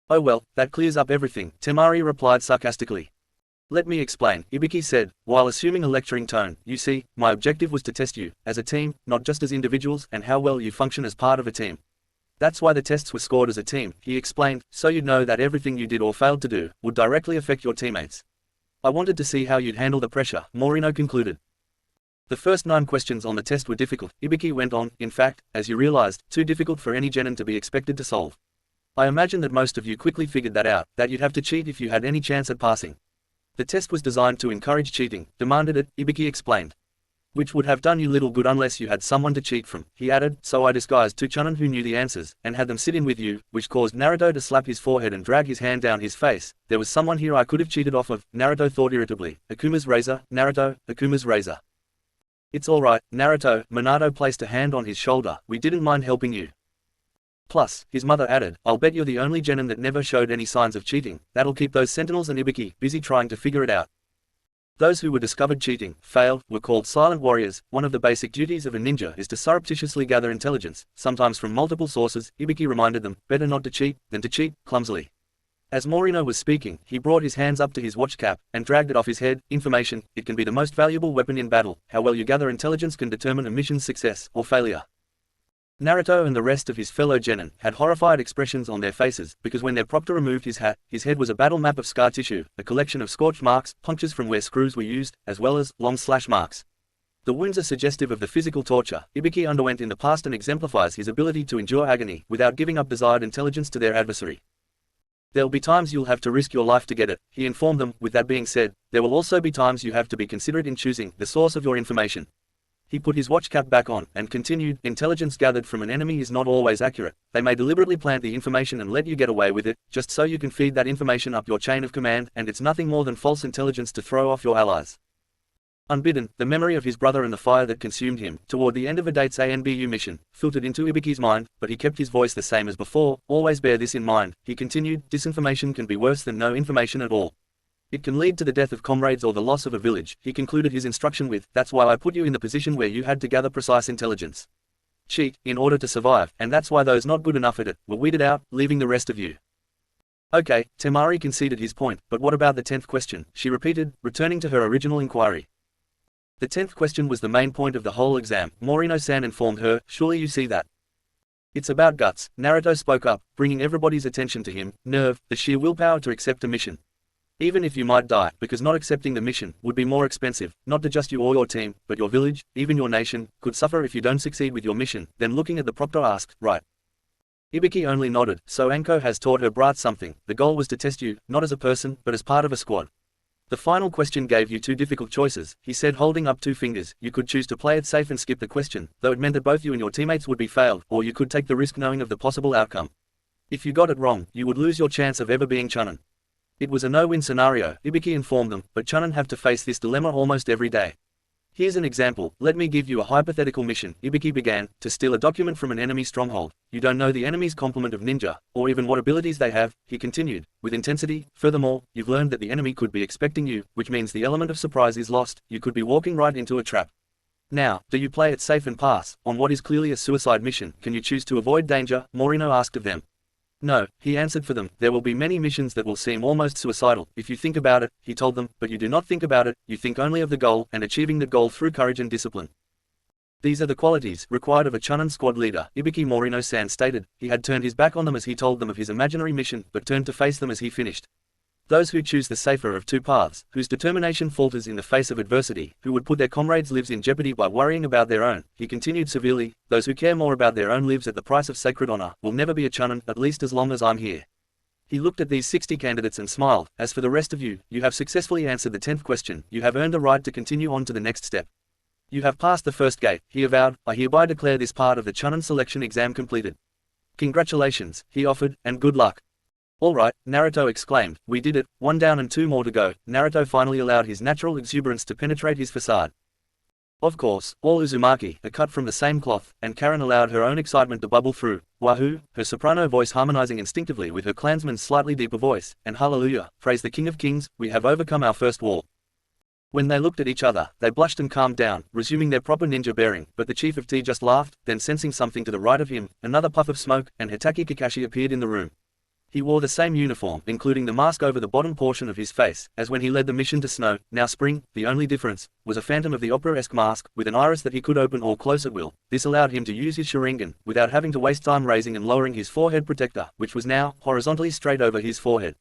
Oh well, that clears up everything, Temari replied sarcastically. Let me explain, Ibiki said, while assuming a lecturing tone. You see, my objective was to test you, as a team, not just as individuals, and how well you function as part of a team. That's why the tests were scored as a team, he explained, so you'd know that everything you did or failed to do would directly affect your teammates. I wanted to see how you'd handle the pressure, Morino concluded. The first 9 questions on the test were difficult, Ibiki went on, in fact, as you realized, too difficult for any genin to be expected to solve. I imagine that most of you quickly figured that out, that you'd have to cheat if you had any chance at passing. The test was designed to encourage cheating, demanded it, Ibiki explained. Which would have done you little good unless you had someone to cheat from, he added, so I disguised 2 chunin who knew the answers, and had them sit in with you, which caused Naruto to slap his forehead and drag his hand down his face. There was someone here I could have cheated off of, Naruto thought irritably. Akuma's razor, Naruto, Akuma's razor. It's alright, Naruto, Minato placed a hand on his shoulder, we didn't mind helping you. Plus, his mother added, I'll bet you're the only genin that never showed any signs of cheating. That'll keep those sentinels and Ibiki busy trying to figure it out. Those who were discovered cheating, failed, were called silent warriors. One of the basic duties of a ninja is to surreptitiously gather intelligence, sometimes from multiple sources. Ibiki reminded them, better not to cheat, than to cheat, clumsily. As Morino was speaking, he brought his hands up to his watch cap, and dragged it off his head. Information, it can be the most valuable weapon in battle. How well you gather intelligence can determine a mission's success, or failure. Naruto and the rest of his fellow genin had horrified expressions on their faces, because when their proctor removed his hat, his head was a battle map of scar tissue, a collection of scorch marks, punctures from where screws were used, as well as long slash marks. The wounds are suggestive of the physical torture Ibiki underwent in the past and exemplifies his ability to endure agony without giving up desired intelligence to their adversary. There'll be times you'll have to risk your life to get it, he informed them. With that being said, there will also be times you have to be considerate in choosing the source of your information. He put his watch cap back on, and continued, intelligence gathered from an enemy is not always accurate. They may deliberately plant the information and let you get away with it, just so you can feed that information up your chain of command, and it's nothing more than false intelligence to throw off your allies. Unbidden, the memory of his brother and the fire that consumed him, toward the end of a date's ANBU mission, filtered into Ibiki's mind, but he kept his voice the same as before. Always bear this in mind, he continued, disinformation can be worse than no information at all. It can lead to the death of comrades or the loss of a village. He concluded his instruction with, that's why I put you in the position where you had to gather precise intelligence. Cheat, in order to survive, and that's why those not good enough at it, were weeded out, leaving the rest of you. Okay, Temari conceded his point, but what about the 10th question, she repeated, returning to her original inquiry. The 10th question was the main point of the whole exam, Morino-san informed her, surely you see that. It's about guts, Naruto spoke up, bringing everybody's attention to him, nerve, the sheer willpower to accept a mission. Even if you might die, because not accepting the mission would be more expensive, not to just you or your team, but your village, even your nation, could suffer if you don't succeed with your mission. Then looking at the proctor asked, right. Ibiki only nodded, so Anko has taught her brat something. The goal was to test you, not as a person, but as part of a squad. The final question gave you 2 difficult choices, he said holding up 2 fingers. You could choose to play it safe and skip the question, though it meant that both you and your teammates would be failed, or you could take the risk knowing of the possible outcome. If you got it wrong, you would lose your chance of ever being chunin. It was a no-win scenario, Ibiki informed them, but chunin have to face this dilemma almost every day. Here's an example, let me give you a hypothetical mission, Ibiki began, to steal a document from an enemy stronghold. You don't know the enemy's complement of ninja, or even what abilities they have, he continued, with intensity. Furthermore, you've learned that the enemy could be expecting you, which means the element of surprise is lost. You could be walking right into a trap. Now, do you play it safe and pass, on what is clearly a suicide mission? Can you choose to avoid danger? Morino asked of them. No, he answered for them, there will be many missions that will seem almost suicidal, if you think about it, he told them, but you do not think about it, you think only of the goal, and achieving the goal through courage and discipline. These are the qualities required of a chunin squad leader, Ibiki Morino-san stated. He had turned his back on them as he told them of his imaginary mission, but turned to face them as he finished. Those who choose the safer of 2 paths, whose determination falters in the face of adversity, who would put their comrades' lives in jeopardy by worrying about their own, he continued severely, those who care more about their own lives at the price of sacred honor, will never be a chunin, at least as long as I'm here. He looked at these 60 candidates and smiled. As for the rest of you, you have successfully answered the 10th question, you have earned the right to continue on to the next step. You have passed the first gate, he avowed, I hereby declare this part of the chunin selection exam completed. Congratulations, he offered, and good luck. All right, Naruto exclaimed, we did it, one down and two more to go. Naruto finally allowed his natural exuberance to penetrate his facade. Of course, all Uzumaki are cut from the same cloth, and Karen allowed her own excitement to bubble through. Wahoo, her soprano voice harmonizing instinctively with her clansman's slightly deeper voice, and hallelujah, praise the King of Kings, we have overcome our first wall. When they looked at each other, they blushed and calmed down, resuming their proper ninja bearing, but the chief of tea just laughed, then sensing something to the right of him, another puff of smoke, and Hitaki Kakashi appeared in the room. He wore the same uniform, including the mask over the bottom portion of his face, as when he led the mission to Snow, now Spring. The only difference was a Phantom of the Opera-esque mask, with an iris that he could open or close at will. This allowed him to use his Sharingan, without having to waste time raising and lowering his forehead protector, which was now horizontally straight over his forehead.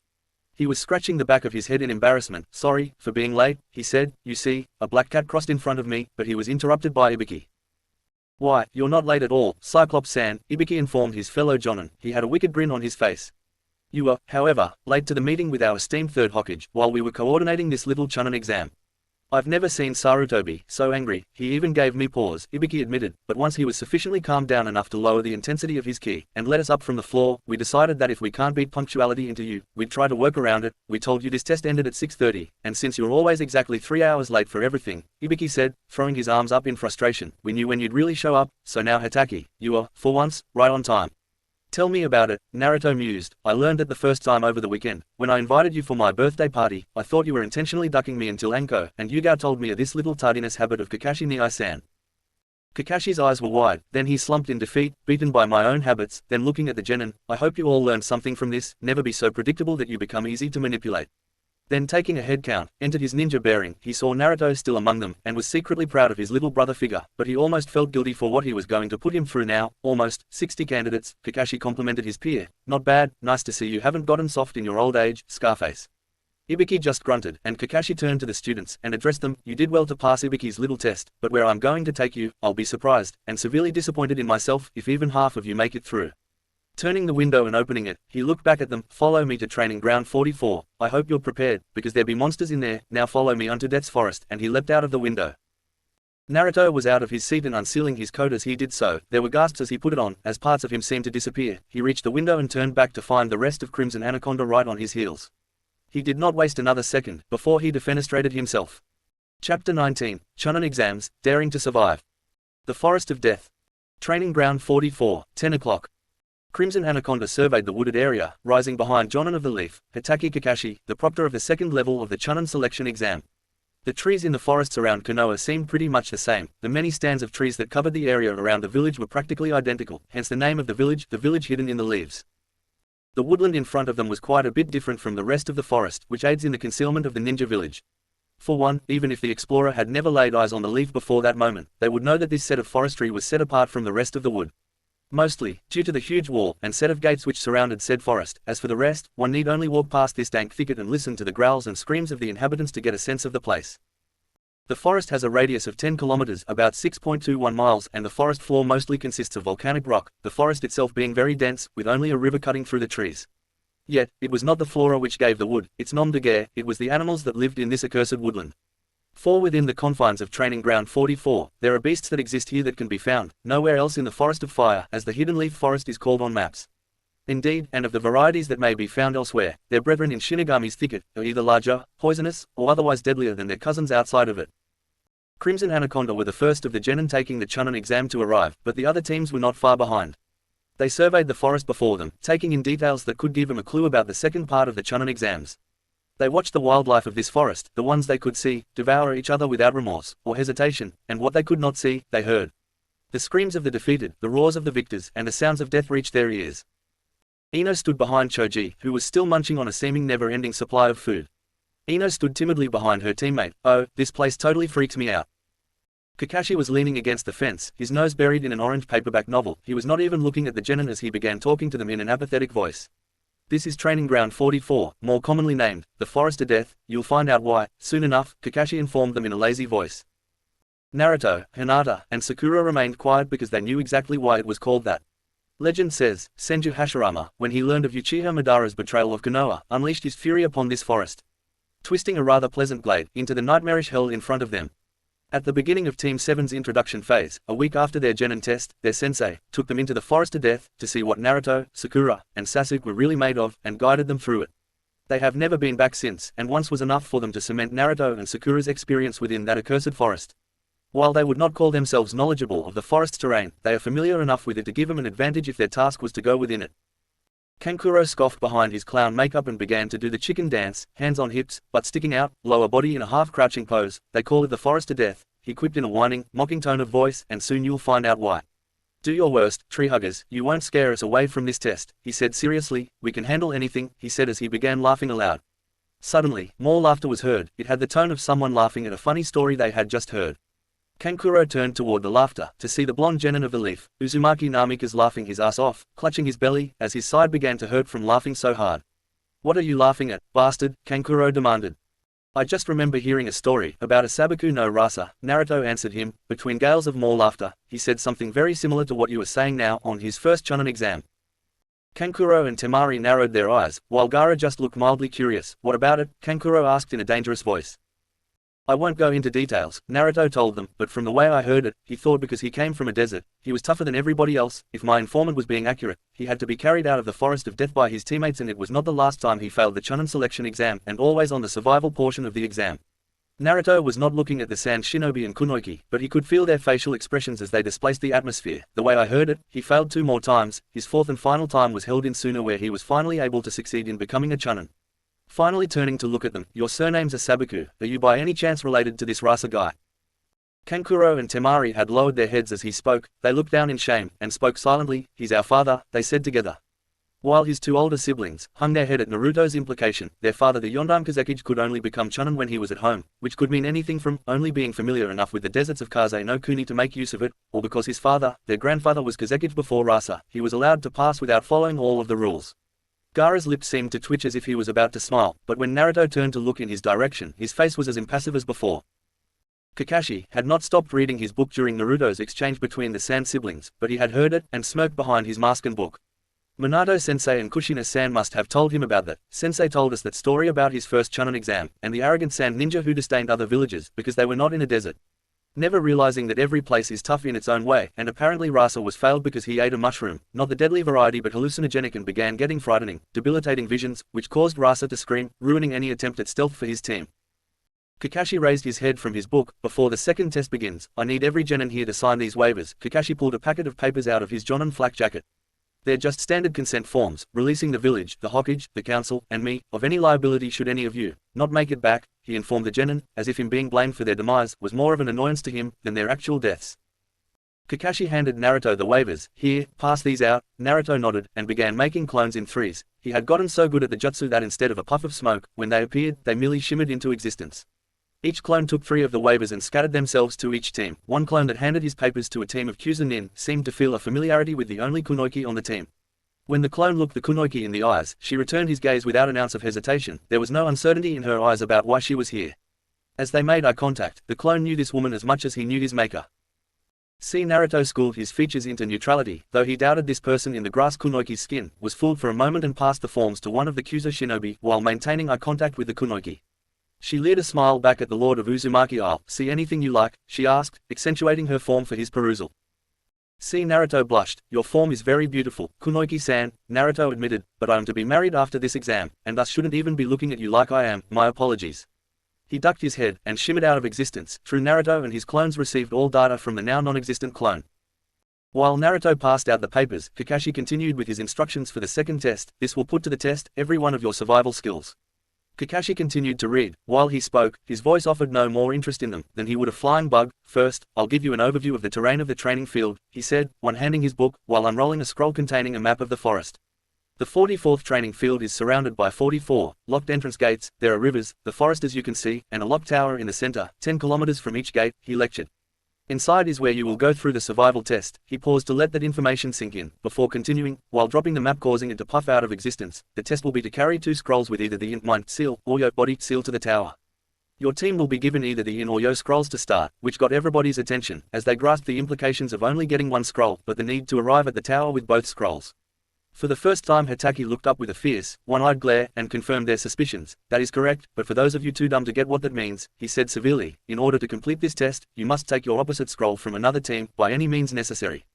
He was scratching the back of his head in embarrassment. Sorry for being late, he said. You see, a black cat crossed in front of me, but he was interrupted by Ibiki. Why, you're not late at all, Cyclops-san, Ibiki informed his fellow Jonin. He had a wicked grin on his face. You were, however, late to the meeting with our esteemed third Hokage, while we were coordinating this little Chunin exam. I've never seen Sarutobi so angry, he even gave me pause, Ibiki admitted, but once he was sufficiently calmed down enough to lower the intensity of his ki, and let us up from the floor, we decided that if we can't beat punctuality into you, we'd try to work around it. We told you this test ended at 6:30, and since you're always exactly 3 hours late for everything, Ibiki said, throwing his arms up in frustration, we knew when you'd really show up, so now Hitaki, you are, for once, right on time. Tell me about it, Naruto mused. I learned it the first time over the weekend. When I invited you for my birthday party, I thought you were intentionally ducking me until Anko and Yugao told me of this little tardiness habit of Kakashi Ni-san. Kakashi's eyes were wide, then he slumped in defeat, beaten by my own habits, then looking at the genin, I hope you all learned something from this, never be so predictable that you become easy to manipulate. Then taking a head count, entered his ninja bearing, he saw Naruto still among them, and was secretly proud of his little brother figure, but he almost felt guilty for what he was going to put him through now. Almost 60 candidates, Kakashi complimented his peer. Not bad, nice to see you haven't gotten soft in your old age, Scarface. Ibiki just grunted, and Kakashi turned to the students, and addressed them. You did well to pass Ibiki's little test, but where I'm going to take you, I'll be surprised, and severely disappointed in myself, if even half of you make it through. Turning the window and opening it, he looked back at them. Follow me to training ground 44. I hope you're prepared, because there be monsters in there. Now follow me unto Death's forest, and he leapt out of the window. Naruto was out of his seat and unsealing his coat as he did so. There were gasps as he put it on, as parts of him seemed to disappear. He reached the window and turned back to find the rest of Crimson Anaconda right on his heels. He did not waste another second, before he defenestrated himself. Chapter 19, Chunin Exams, Daring to Survive. The Forest of Death. Training Ground 44, 10 o'clock. Crimson Anaconda surveyed the wooded area, rising behind Jonin of the Leaf, Hitaki Kakashi, the proctor of the second level of the Chunin selection exam. The trees in the forests around Konoha seemed pretty much the same. The many stands of trees that covered the area around the village were practically identical, hence the name of the village hidden in the leaves. The woodland in front of them was quite a bit different from the rest of the forest, which aids in the concealment of the ninja village. For one, even if the explorer had never laid eyes on the leaf before that moment, they would know that this set of forestry was set apart from the rest of the wood. Mostly, due to the huge wall and set of gates which surrounded said forest. As for the rest, one need only walk past this dank thicket and listen to the growls and screams of the inhabitants to get a sense of the place. The forest has a radius of 10 kilometers, about 6.21 miles, and the forest floor mostly consists of volcanic rock, the forest itself being very dense, with only a river cutting through the trees. Yet, it was not the flora which gave the wood its nom de guerre, it was the animals that lived in this accursed woodland. For within the confines of Training Ground 44, there are beasts that exist here that can be found nowhere else in the Forest of Fire, as the Hidden Leaf Forest is called on maps. Indeed, and of the varieties that may be found elsewhere, their brethren in Shinigami's thicket are either larger, poisonous, or otherwise deadlier than their cousins outside of it. Crimson Anaconda were the first of the genin taking the Chunin exam to arrive, but the other teams were not far behind. They surveyed the forest before them, taking in details that could give them a clue about the second part of the Chunin exams. They watched the wildlife of this forest, the ones they could see, devour each other without remorse or hesitation, and what they could not see, they heard. The screams of the defeated, the roars of the victors, and the sounds of death reached their ears. Ino stood behind Choji, who was still munching on a seeming never-ending supply of food. Ino stood timidly behind her teammate. Oh, this place totally freaks me out. Kakashi was leaning against the fence, his nose buried in an orange paperback novel. He was not even looking at the genin as he began talking to them in an apathetic voice. This is Training Ground 44, more commonly named, the Forest of Death. You'll find out why, soon enough, Kakashi informed them in a lazy voice. Naruto, Hinata, and Sakura remained quiet because they knew exactly why it was called that. Legend says, Senju Hashirama, when he learned of Uchiha Madara's betrayal of Konoha, unleashed his fury upon this forest, twisting a rather pleasant glade into the nightmarish hell in front of them. At the beginning of Team 7's introduction phase, a week after their Genin test, their sensei took them into the forest to death to see what Naruto, Sakura, and Sasuke were really made of, and guided them through it. They have never been back since, and once was enough for them to cement Naruto and Sakura's experience within that accursed forest. While they would not call themselves knowledgeable of the forest's terrain, they are familiar enough with it to give them an advantage if their task was to go within it. Kankuro scoffed behind his clown makeup and began to do the chicken dance, hands on hips, butt sticking out, lower body in a half-crouching pose. They call it the forest to death, he quipped in a whining, mocking tone of voice, and soon you'll find out why. Do your worst, tree huggers, you won't scare us away from this test, he said seriously. We can handle anything, he said as he began laughing aloud. Suddenly, more laughter was heard. It had the tone of someone laughing at a funny story they had just heard. Kankuro turned toward the laughter, to see the blonde genin of the leaf, Uzumaki Namikaze laughing his ass off, clutching his belly, as his side began to hurt from laughing so hard. What are you laughing at, bastard? Kankuro demanded. I just remember hearing a story about a Sabaku no Rasa, Naruto answered him. Between gales of more laughter, he said something very similar to what you were saying now on his first Chunin exam. Kankuro and Temari narrowed their eyes, while Gaara just looked mildly curious. What about it? Kankuro asked in a dangerous voice. I won't go into details, Naruto told them, but from the way I heard it, he thought because he came from a desert, he was tougher than everybody else. If my informant was being accurate, he had to be carried out of the forest of death by his teammates, and it was not the last time he failed the Chunin selection exam, and always on the survival portion of the exam. Naruto was not looking at the sand shinobi and kunoichi, but he could feel their facial expressions as they displaced the atmosphere. The way I heard it, he failed 2 more times. His 4th and final time was held in Suna, where he was finally able to succeed in becoming a Chunin. Finally turning to look at them, your surnames are Sabaku, are you by any chance related to this Rasa guy? Kankuro and Temari had lowered their heads as he spoke. They looked down in shame, and spoke silently. He's our father, they said together. While his 2 older siblings hung their head at Naruto's implication, their father the Yondaime Kazekage could only become Chunin when he was at home, which could mean anything from only being familiar enough with the deserts of Kaze no Kuni to make use of it, or because his father, their grandfather, was Kazekage before Rasa, he was allowed to pass without following all of the rules. Gaara's lips seemed to twitch as if he was about to smile, but when Naruto turned to look in his direction, his face was as impassive as before. Kakashi had not stopped reading his book during Naruto's exchange between the Sand siblings, but he had heard it, and smirked behind his mask and book. Minato-sensei and Kushina-san must have told him about that. Sensei told us that story about his first Chunin exam, and the arrogant sand ninja who disdained other villagers, because they were not in a desert. Never realizing that every place is tough in its own way, and apparently Rasa was failed because he ate a mushroom, not the deadly variety but hallucinogenic, and began getting frightening, debilitating visions, which caused Rasa to scream, ruining any attempt at stealth for his team. Kakashi raised his head from his book. Before the second test begins, I need every genin here to sign these waivers. Kakashi pulled a packet of papers out of his Jonin flak jacket. They're just standard consent forms, releasing the village, the Hokage, the council, and me, of any liability should any of you not make it back, he informed the genin, as if him being blamed for their demise was more of an annoyance to him than their actual deaths. Kakashi handed Naruto the waivers. Here, pass these out. Naruto nodded, and began making clones in threes. He had gotten so good at the jutsu that instead of a puff of smoke, when they appeared, they merely shimmered into existence. Each clone took 3 of the waivers and scattered themselves to each team. One clone that handed his papers to a team of Kuzunin seemed to feel a familiarity with the only kunoichi on the team. When the clone looked the kunoichi in the eyes, she returned his gaze without an ounce of hesitation. There was no uncertainty in her eyes about why she was here. As they made eye contact, the clone knew this woman as much as he knew his maker. See, Naruto schooled his features into neutrality, though he doubted this person in the grass kunoichi's skin, was fooled for a moment and passed the forms to one of the Kuzo shinobi, while maintaining eye contact with the kunoichi. She leered a smile back at the Lord of Uzumaki. I'll see anything you like, she asked, accentuating her form for his perusal. See, Naruto blushed. Your form is very beautiful, Kunoichi-san, Naruto admitted, but I am to be married after this exam, and thus shouldn't even be looking at you like I am. My apologies. He ducked his head, and shimmered out of existence. True, Naruto and his clones received all data from the now non-existent clone. While Naruto passed out the papers, Kakashi continued with his instructions for the second test. This will put to the test every one of your survival skills. Kakashi continued to read. While he spoke, his voice offered no more interest in them than he would a flying bug. First, I'll give you an overview of the terrain of the training field, he said, one-handing his book, while unrolling a scroll containing a map of the forest. The 44th training field is surrounded by 44 locked entrance gates. There are rivers, the forest as you can see, and a locked tower in the center, 10 kilometers from each gate, he lectured. Inside is where you will go through the survival test. He paused to let that information sink in, before continuing, while dropping the map causing it to puff out of existence. The test will be to carry 2 scrolls with either the int mind seal, or yo body seal to the tower. Your team will be given either the in or yo scrolls to start, which got everybody's attention, as they grasped the implications of only getting 1 scroll, but the need to arrive at the tower with both scrolls. For the first time Hitaki looked up with a fierce, one-eyed glare, and confirmed their suspicions. That is correct, but for those of you too dumb to get what that means, he said severely, in order to complete this test, you must take your opposite scroll from another team, by any means necessary.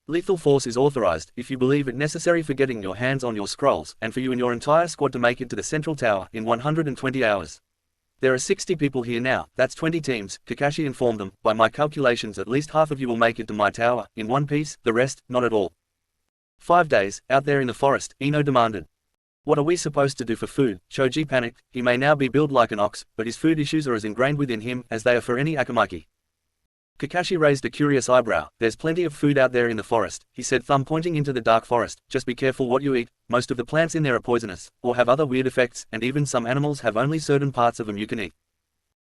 Lethal force is authorized, if you believe it necessary for getting your hands on your scrolls, and for you and your entire squad to make it to the central tower, in 120 hours. There are 60 people here now, that's 20 teams, Kakashi informed them. By my calculations at least half of you will make it to my tower, in one piece, the rest, not at all. 5 days, out there in the forest, Ino demanded. What are we supposed to do for food? Choji panicked. He may now be built like an ox, but his food issues are as ingrained within him as they are for any akamaki. Kakashi raised a curious eyebrow. There's plenty of food out there in the forest, he said, thumb pointing into the dark forest. Just be careful what you eat. Most of the plants in there are poisonous, or have other weird effects, and even some animals have only certain parts of them you can eat.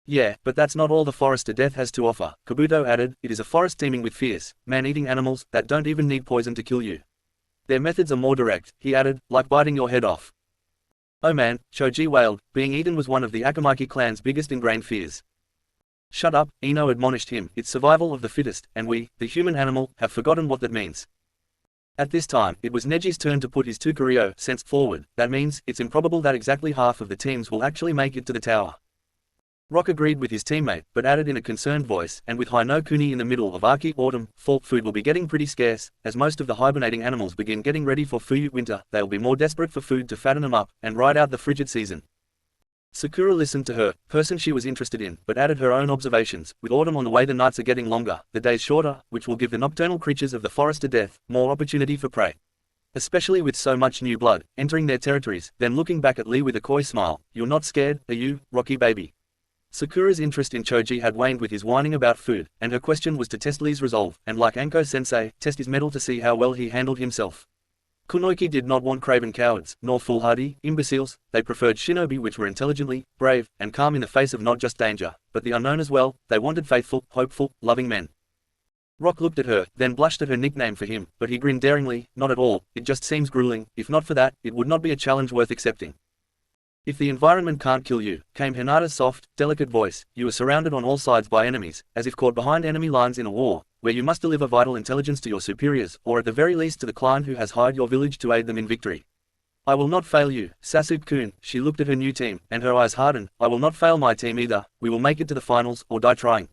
Yeah, but that's not all the forest to death has to offer, Kabuto added. It is a forest teeming with fierce, man-eating animals that don't even need poison to kill you. Their methods are more direct, he added, like biting your head off. Oh man, Choji wailed. Being eaten was one of the Akamaki clan's biggest ingrained fears. Shut up, Ino admonished him. It's survival of the fittest, and we, the human animal, have forgotten what that means. At this time, it was Neji's turn to put his 2 Kurio cents forward. That means, it's improbable that exactly half of the teams will actually make it to the tower. Rock agreed with his teammate, but added in a concerned voice, and with Hinokuni in the middle of Aki autumn, fall, food will be getting pretty scarce. As most of the hibernating animals begin getting ready for Fuyu winter, they'll be more desperate for food to fatten them up, and ride out the frigid season. Sakura listened to her, person she was interested in, but added her own observations. With autumn on the way the nights are getting longer, the days shorter, which will give the nocturnal creatures of the forest to death more opportunity for prey. Especially with so much new blood entering their territories. Then looking back at Lee with a coy smile, you're not scared, are you, Rocky baby? Sakura's interest in Choji had waned with his whining about food, and her question was to test Lee's resolve, and like Anko-sensei, test his mettle to see how well he handled himself. Kunoichi did not want craven cowards, nor foolhardy imbeciles. They preferred shinobi which were intelligently, brave, and calm in the face of not just danger, but the unknown as well. They wanted faithful, hopeful, loving men. Rock looked at her, then blushed at her nickname for him, but he grinned daringly. Not at all, it just seems grueling. If not for that, it would not be a challenge worth accepting. If the environment can't kill you, came Hinata's soft, delicate voice, you are surrounded on all sides by enemies, as if caught behind enemy lines in a war, where you must deliver vital intelligence to your superiors, or at the very least to the client who has hired your village to aid them in victory. I will not fail you, Sasuke-kun. She looked at her new team, and her eyes hardened. I will not fail my team either. We will make it to the finals, or die trying.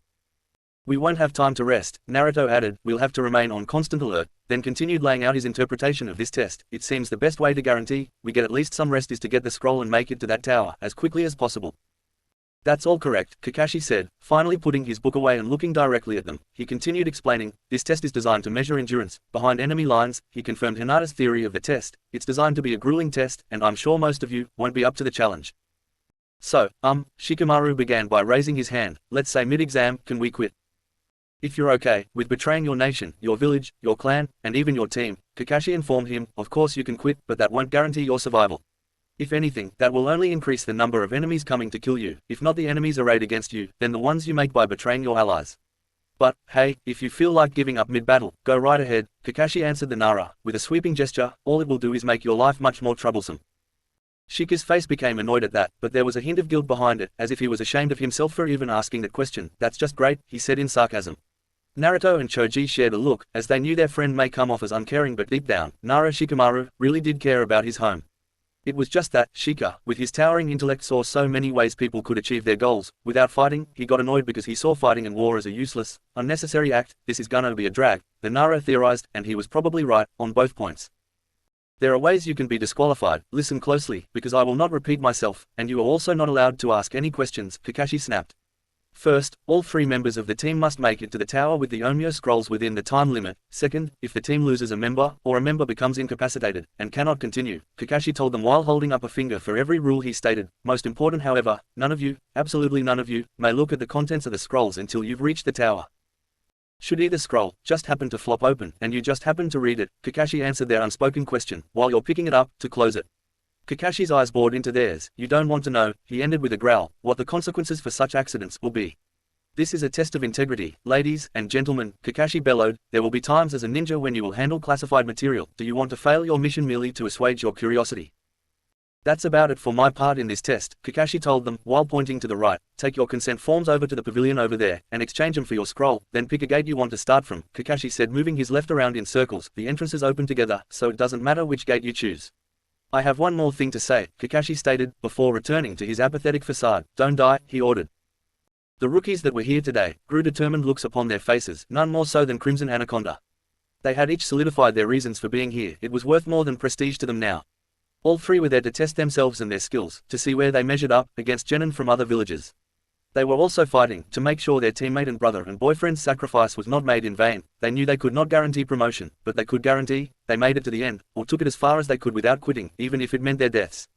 We won't have time to rest, Naruto added. We'll have to remain on constant alert, then continued laying out his interpretation of this test. It seems the best way to guarantee we get at least some rest is to get the scroll and make it to that tower as quickly as possible. That's all correct, Kakashi said, finally putting his book away and looking directly at them. He continued explaining, this test is designed to measure endurance behind enemy lines. He confirmed Hinata's theory of the test. It's designed to be a grueling test, and I'm sure most of you won't be up to the challenge. So, Shikamaru began by raising his hand. Let's say mid-exam, can we quit? If you're okay with betraying your nation, your village, your clan, and even your team, Kakashi informed him, of course you can quit, but that won't guarantee your survival. If anything, that will only increase the number of enemies coming to kill you. If not the enemies arrayed against you, then the ones you make by betraying your allies. But, hey, if you feel like giving up mid-battle, go right ahead, Kakashi answered the Nara, with a sweeping gesture. All it will do is make your life much more troublesome. Shika's face became annoyed at that, but there was a hint of guilt behind it, as if he was ashamed of himself for even asking that question. That's just great, he said in sarcasm. Naruto and Choji shared a look, as they knew their friend may come off as uncaring, but deep down, Nara Shikamaru really did care about his home. It was just that, Shika, with his towering intellect, saw so many ways people could achieve their goals without fighting. He got annoyed because he saw fighting and war as a useless, unnecessary act. This is gonna be a drag, the Nara theorized, and he was probably right, on both points. There are ways you can be disqualified. Listen closely, because I will not repeat myself, and you are also not allowed to ask any questions, Kakashi snapped. First, all 3 members of the team must make it to the tower with the Onmyo scrolls within the time limit. Second, if the team loses a member, or a member becomes incapacitated, and cannot continue, Kakashi told them while holding up a finger for every rule he stated. Most important however, none of you, absolutely none of you, may look at the contents of the scrolls until you've reached the tower. Should either scroll just happen to flop open, and you just happen to read it, Kakashi answered their unspoken question, while you're picking it up, to close it. Kakashi's eyes bored into theirs. You don't want to know, he ended with a growl, what the consequences for such accidents will be. This is a test of integrity, ladies and gentlemen, Kakashi bellowed. There will be times as a ninja when you will handle classified material. Do you want to fail your mission merely to assuage your curiosity? That's about it for my part in this test, Kakashi told them, while pointing to the right. Take your consent forms over to the pavilion over there, and exchange them for your scroll, then pick a gate you want to start from, Kakashi said, moving his left around in circles. The entrances open together, so it doesn't matter which gate you choose. I have one more thing to say, Kakashi stated, before returning to his apathetic facade. Don't die, he ordered. The rookies that were here today grew determined looks upon their faces, none more so than Crimson Anaconda. They had each solidified their reasons for being here. It was worth more than prestige to them now. All three were there to test themselves and their skills, to see where they measured up against genin from other villages. They were also fighting to make sure their teammate and brother and boyfriend's sacrifice was not made in vain. They knew they could not guarantee promotion, but they could guarantee they made it to the end, or took it as far as they could without quitting, even if it meant their deaths.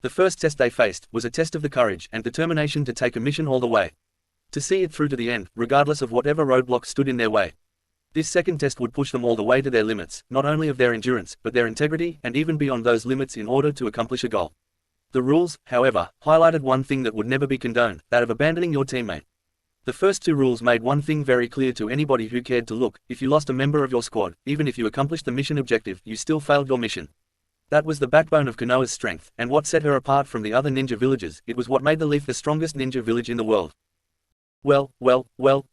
The first test they faced was a test of the courage and determination to take a mission all the way. To see it through to the end, regardless of whatever roadblocks stood in their way. This second test would push them all the way to their limits, not only of their endurance, but their integrity, and even beyond those limits in order to accomplish a goal. The rules, however, highlighted one thing that would never be condoned, that of abandoning your teammate. The first two rules made one thing very clear to anybody who cared to look: if you lost a member of your squad, even if you accomplished the mission objective, you still failed your mission. That was the backbone of Konoha's strength, and what set her apart from the other ninja villages. It was what made the Leaf the strongest ninja village in the world. Well,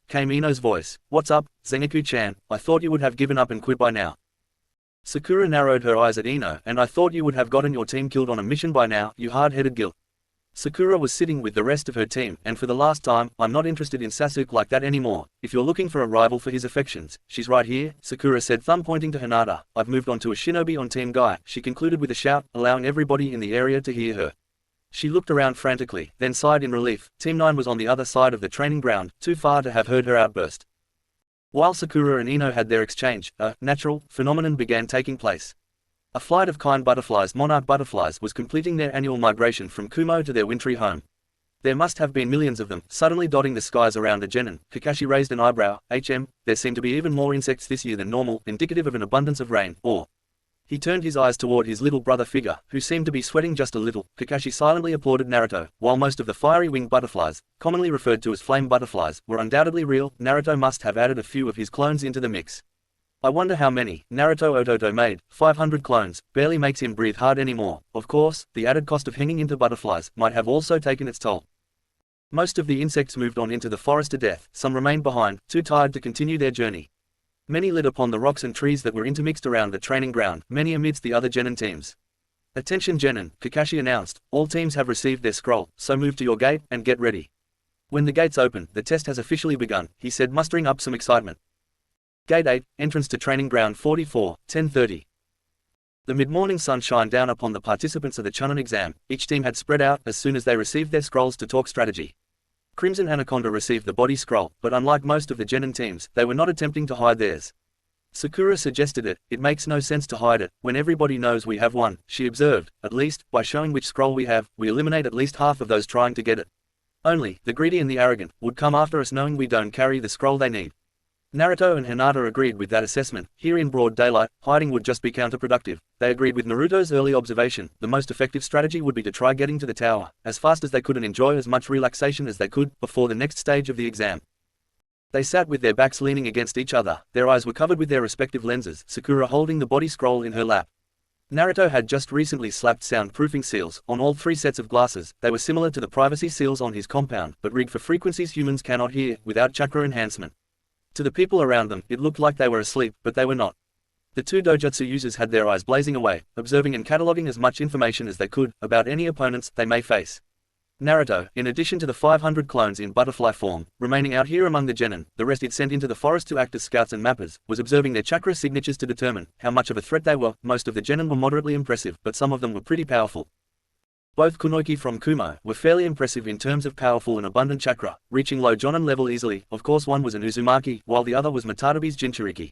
came Ino's voice. What's up, Zengaku-chan? I thought you would have given up and quit by now. Sakura narrowed her eyes at Ino. And I thought you would have gotten your team killed on a mission by now, you hard-headed gilt. Sakura was sitting with the rest of her team, and for the last time, I'm not interested in Sasuke like that anymore. If you're looking for a rival for his affections, she's right here, Sakura said, thumb pointing to Hinata. I've moved on to a shinobi on Team Guy, she concluded with a shout, allowing everybody in the area to hear her. She looked around frantically, then sighed in relief. Team 9 was on the other side of the training ground, too far to have heard her outburst. While Sakura and Ino had their exchange, a natural phenomenon began taking place. A flight of kind butterflies, monarch butterflies, was completing their annual migration from Kumo to their wintry home. There must have been millions of them, suddenly dotting the skies around the genin. Kakashi raised an eyebrow. There seem to be even more insects this year than normal, indicative of an abundance of rain, or... He turned his eyes toward his little brother figure, who seemed to be sweating just a little. Kakashi silently applauded Naruto. While most of the fiery-winged butterflies, commonly referred to as flame butterflies, were undoubtedly real, Naruto must have added a few of his clones into the mix. I wonder how many. Naruto Ototo made. 500 clones, barely makes him breathe hard anymore. Of course, the added cost of hanging into butterflies might have also taken its toll. Most of the insects moved on into the forest to death, some remained behind, too tired to continue their journey. Many lit upon the rocks and trees that were intermixed around the training ground, many amidst the other genin teams. Attention genin, Kakashi announced, all teams have received their scroll, so move to your gate, and get ready. When the gates open, the test has officially begun, he said, mustering up some excitement. Gate 8, entrance to training ground 44, 10:30. The mid-morning sun shined down upon the participants of the Chunin exam. Each team had spread out as soon as they received their scrolls to talk strategy. Crimson Anaconda received the body scroll, but unlike most of the genin teams, they were not attempting to hide theirs. Sakura suggested it. It makes no sense to hide it, when everybody knows we have one, she observed. At least, by showing which scroll we have, we eliminate at least half of those trying to get it. Only, the greedy and the arrogant, would come after us knowing we don't carry the scroll they need. Naruto and Hinata agreed with that assessment. Here in broad daylight, hiding would just be counterproductive. They agreed with Naruto's early observation. The most effective strategy would be to try getting to the tower as fast as they could and enjoy as much relaxation as they could before the next stage of the exam. They sat with their backs leaning against each other. Their eyes were covered with their respective lenses, Sakura holding the body scroll in her lap. Naruto had just recently slapped soundproofing seals on all three sets of glasses. They were similar to the privacy seals on his compound, but rigged for frequencies humans cannot hear, without chakra enhancement. To the people around them, it looked like they were asleep, but they were not. The two dojutsu users had their eyes blazing away, observing and cataloging as much information as they could about any opponents they may face. Naruto, in addition to the 500 clones in butterfly form, remaining out here among the genin, the rest he'd sent into the forest to act as scouts and mappers, was observing their chakra signatures to determine how much of a threat they were. Most of the genin were moderately impressive, but some of them were pretty powerful. Both Kunoiki from Kumo were fairly impressive in terms of powerful and abundant chakra, reaching low jonin level easily. Of course, one was an Uzumaki, while the other was Matadabi's Jinchuriki.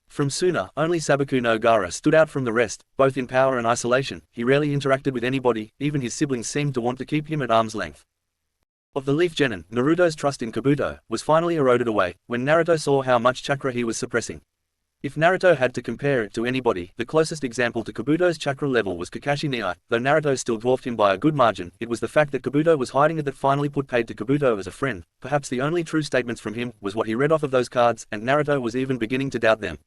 From Suna, only Sabaku no Gara stood out from the rest, both in power and isolation. He rarely interacted with anybody, even his siblings seemed to want to keep him at arm's length. Of the Leaf genin, Naruto's trust in Kabuto was finally eroded away, when Naruto saw how much chakra he was suppressing. If Naruto had to compare it to anybody, the closest example to Kabuto's chakra level was Kakashi Nii. Though Naruto still dwarfed him by a good margin, it was the fact that Kabuto was hiding it that finally put paid to Kabuto as a friend. Perhaps the only true statements from him was what he read off of those cards, and Naruto was even beginning to doubt them.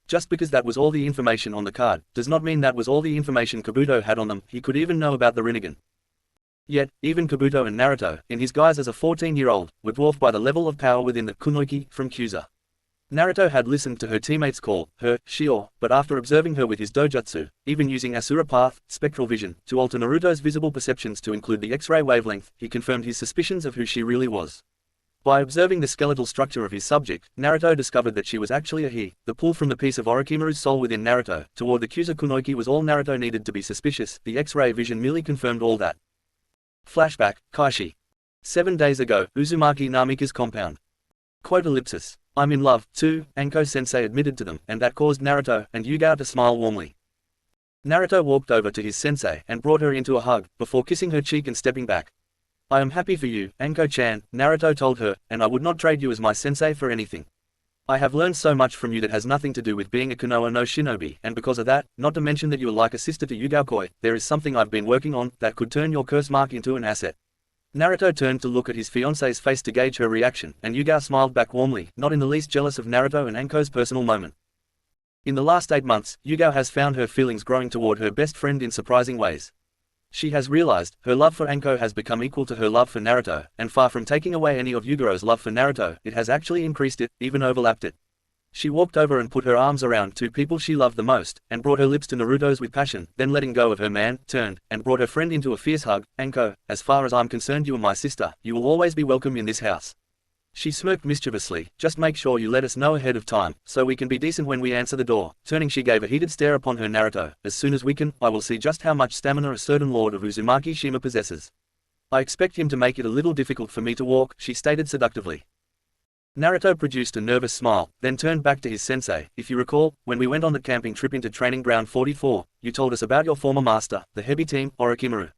Just because that was all the information on the card, does not mean that was all the information Kabuto had on them. He could even know about the Rinnegan. Yet, even Kabuto and Naruto, in his guise as a 14-year-old, were dwarfed by the level of power within the kunoichi from Kyuza. Naruto had listened to her teammates call her Shio, but after observing her with his dojutsu, even using Asura Path, spectral vision, to alter Naruto's visible perceptions to include the X-ray wavelength, he confirmed his suspicions of who she really was. By observing the skeletal structure of his subject, Naruto discovered that she was actually a he. The pull from the piece of Orochimaru's soul within Naruto toward the Kyuza kunoichi was all Naruto needed to be suspicious. The X-ray vision merely confirmed all that. Flashback, Kaishi. 7 days ago, Uzumaki Namika's compound. Quote ellipsis. I'm in love, too, Anko-sensei admitted to them, and that caused Naruto and Yugao to smile warmly. Naruto walked over to his sensei and brought her into a hug, before kissing her cheek and stepping back. I am happy for you, Anko-chan, Naruto told her, and I would not trade you as my sensei for anything. I have learned so much from you that has nothing to do with being a Konoha no shinobi, and because of that, not to mention that you are like a sister to Yugao-koi, there is something I've been working on that could turn your curse mark into an asset. Naruto turned to look at his fiancée's face to gauge her reaction, and Yugao smiled back warmly, not in the least jealous of Naruto and Anko's personal moment. In the last 8 months, Yugao has found her feelings growing toward her best friend in surprising ways. She has realized, her love for Anko has become equal to her love for Naruto, and far from taking away any of Yugao's love for Naruto, it has actually increased it, even overlapped it. She walked over and put her arms around 2 people she loved the most, and brought her lips to Naruto's with passion, then letting go of her man, turned, and brought her friend into a fierce hug. Anko, as far as I'm concerned you are my sister, you will always be welcome in this house. She smirked mischievously, just make sure you let us know ahead of time, so we can be decent when we answer the door. Turning she gave a heated stare upon her Naruto, as soon as we can, I will see just how much stamina a certain lord of Uzumaki Shima possesses. I expect him to make it a little difficult for me to walk, she stated seductively. Naruto produced a nervous smile, then turned back to his sensei. If you recall, when we went on the camping trip into Training Ground 44, you told us about your former master, the heavy team, Orochimaru.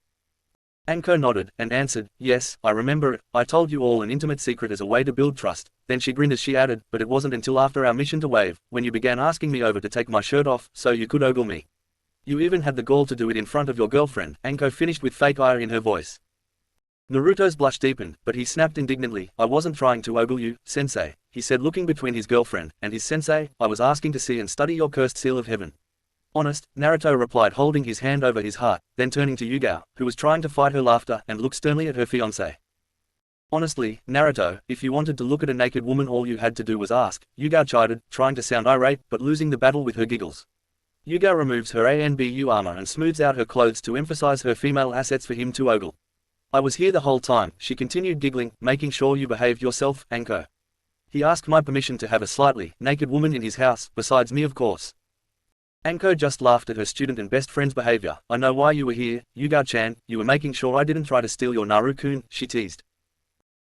Anko nodded, and answered, yes, I remember it. I told you all an intimate secret as a way to build trust. Then she grinned as she added, but it wasn't until after our mission to Wave, when you began asking me over to take my shirt off, so you could ogle me. You even had the gall to do it in front of your girlfriend, Anko finished with fake ire in her voice. Naruto's blush deepened, but he snapped indignantly, I wasn't trying to ogle you, sensei, he said looking between his girlfriend and his sensei, I was asking to see and study your cursed seal of heaven. Honest, Naruto replied holding his hand over his heart, then turning to Yugao, who was trying to fight her laughter and looked sternly at her fiancé. Honestly, Naruto, if you wanted to look at a naked woman all you had to do was ask, Yugao chided, trying to sound irate, but losing the battle with her giggles. Yugao removes her ANBU armor and smooths out her clothes to emphasize her female assets for him to ogle. I was here the whole time, she continued giggling, making sure you behaved yourself, Anko. He asked my permission to have a slightly naked woman in his house, besides me of course. Anko just laughed at her student and best friend's behavior. I know why you were here, Yugao-chan, you were making sure I didn't try to steal your Naru-kun, she teased.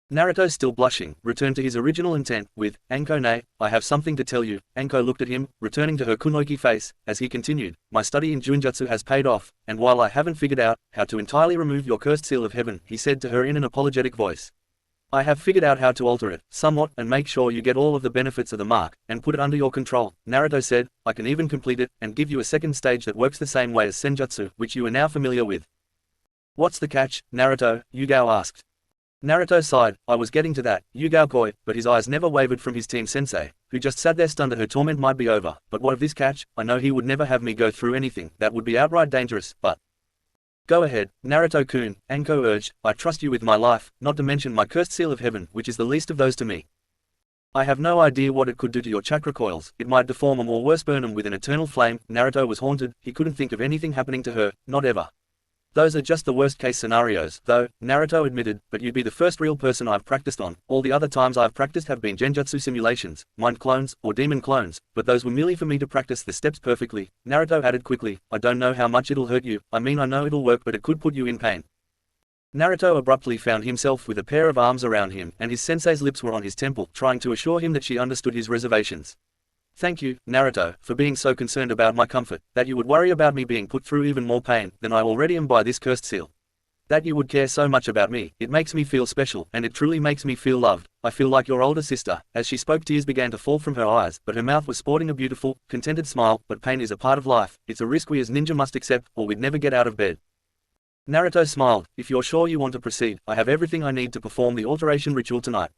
Naruto, still blushing, returned to his original intent, with, Anko-ne, I have something to tell you. Anko looked at him, returning to her kunoichi face, as he continued, my study in Junjutsu has paid off, and while I haven't figured out how to entirely remove your cursed seal of heaven, he said to her in an apologetic voice. I have figured out how to alter it, somewhat, and make sure you get all of the benefits of the mark, and put it under your control. Naruto said, I can even complete it, and give you a second stage that works the same way as Senjutsu, which you are now familiar with. What's the catch, Naruto? Yugao asked. Naruto sighed, I was getting to that, Yugao-koi, but his eyes never wavered from his team sensei, who just sat there stunned that her torment might be over. But what of this catch? I know he would never have me go through anything, that would be outright dangerous, but… Go ahead, Naruto-kun, Anko urged, I trust you with my life, not to mention my cursed seal of heaven, which is the least of those to me. I have no idea what it could do to your chakra coils, it might deform them or worse burn them with an eternal flame. Naruto was haunted, he couldn't think of anything happening to her, not ever. Those are just the worst case scenarios, though, Naruto admitted, but you'd be the first real person I've practiced on. All the other times I've practiced have been genjutsu simulations, mind clones, or demon clones, but those were merely for me to practice the steps perfectly. Naruto added quickly, I don't know how much it'll hurt you, I mean I know it'll work but it could put you in pain. Naruto abruptly found himself with a pair of arms around him and his sensei's lips were on his temple, trying to assure him that she understood his reservations. Thank you, Naruto, for being so concerned about my comfort, that you would worry about me being put through even more pain than I already am by this cursed seal. That you would care so much about me, it makes me feel special, and it truly makes me feel loved. I feel like your older sister. As she spoke, tears began to fall from her eyes, but her mouth was sporting a beautiful, contented smile. But pain is a part of life, it's a risk we as ninja must accept, or we'd never get out of bed. Naruto smiled, if you're sure you want to proceed, I have everything I need to perform the alteration ritual tonight.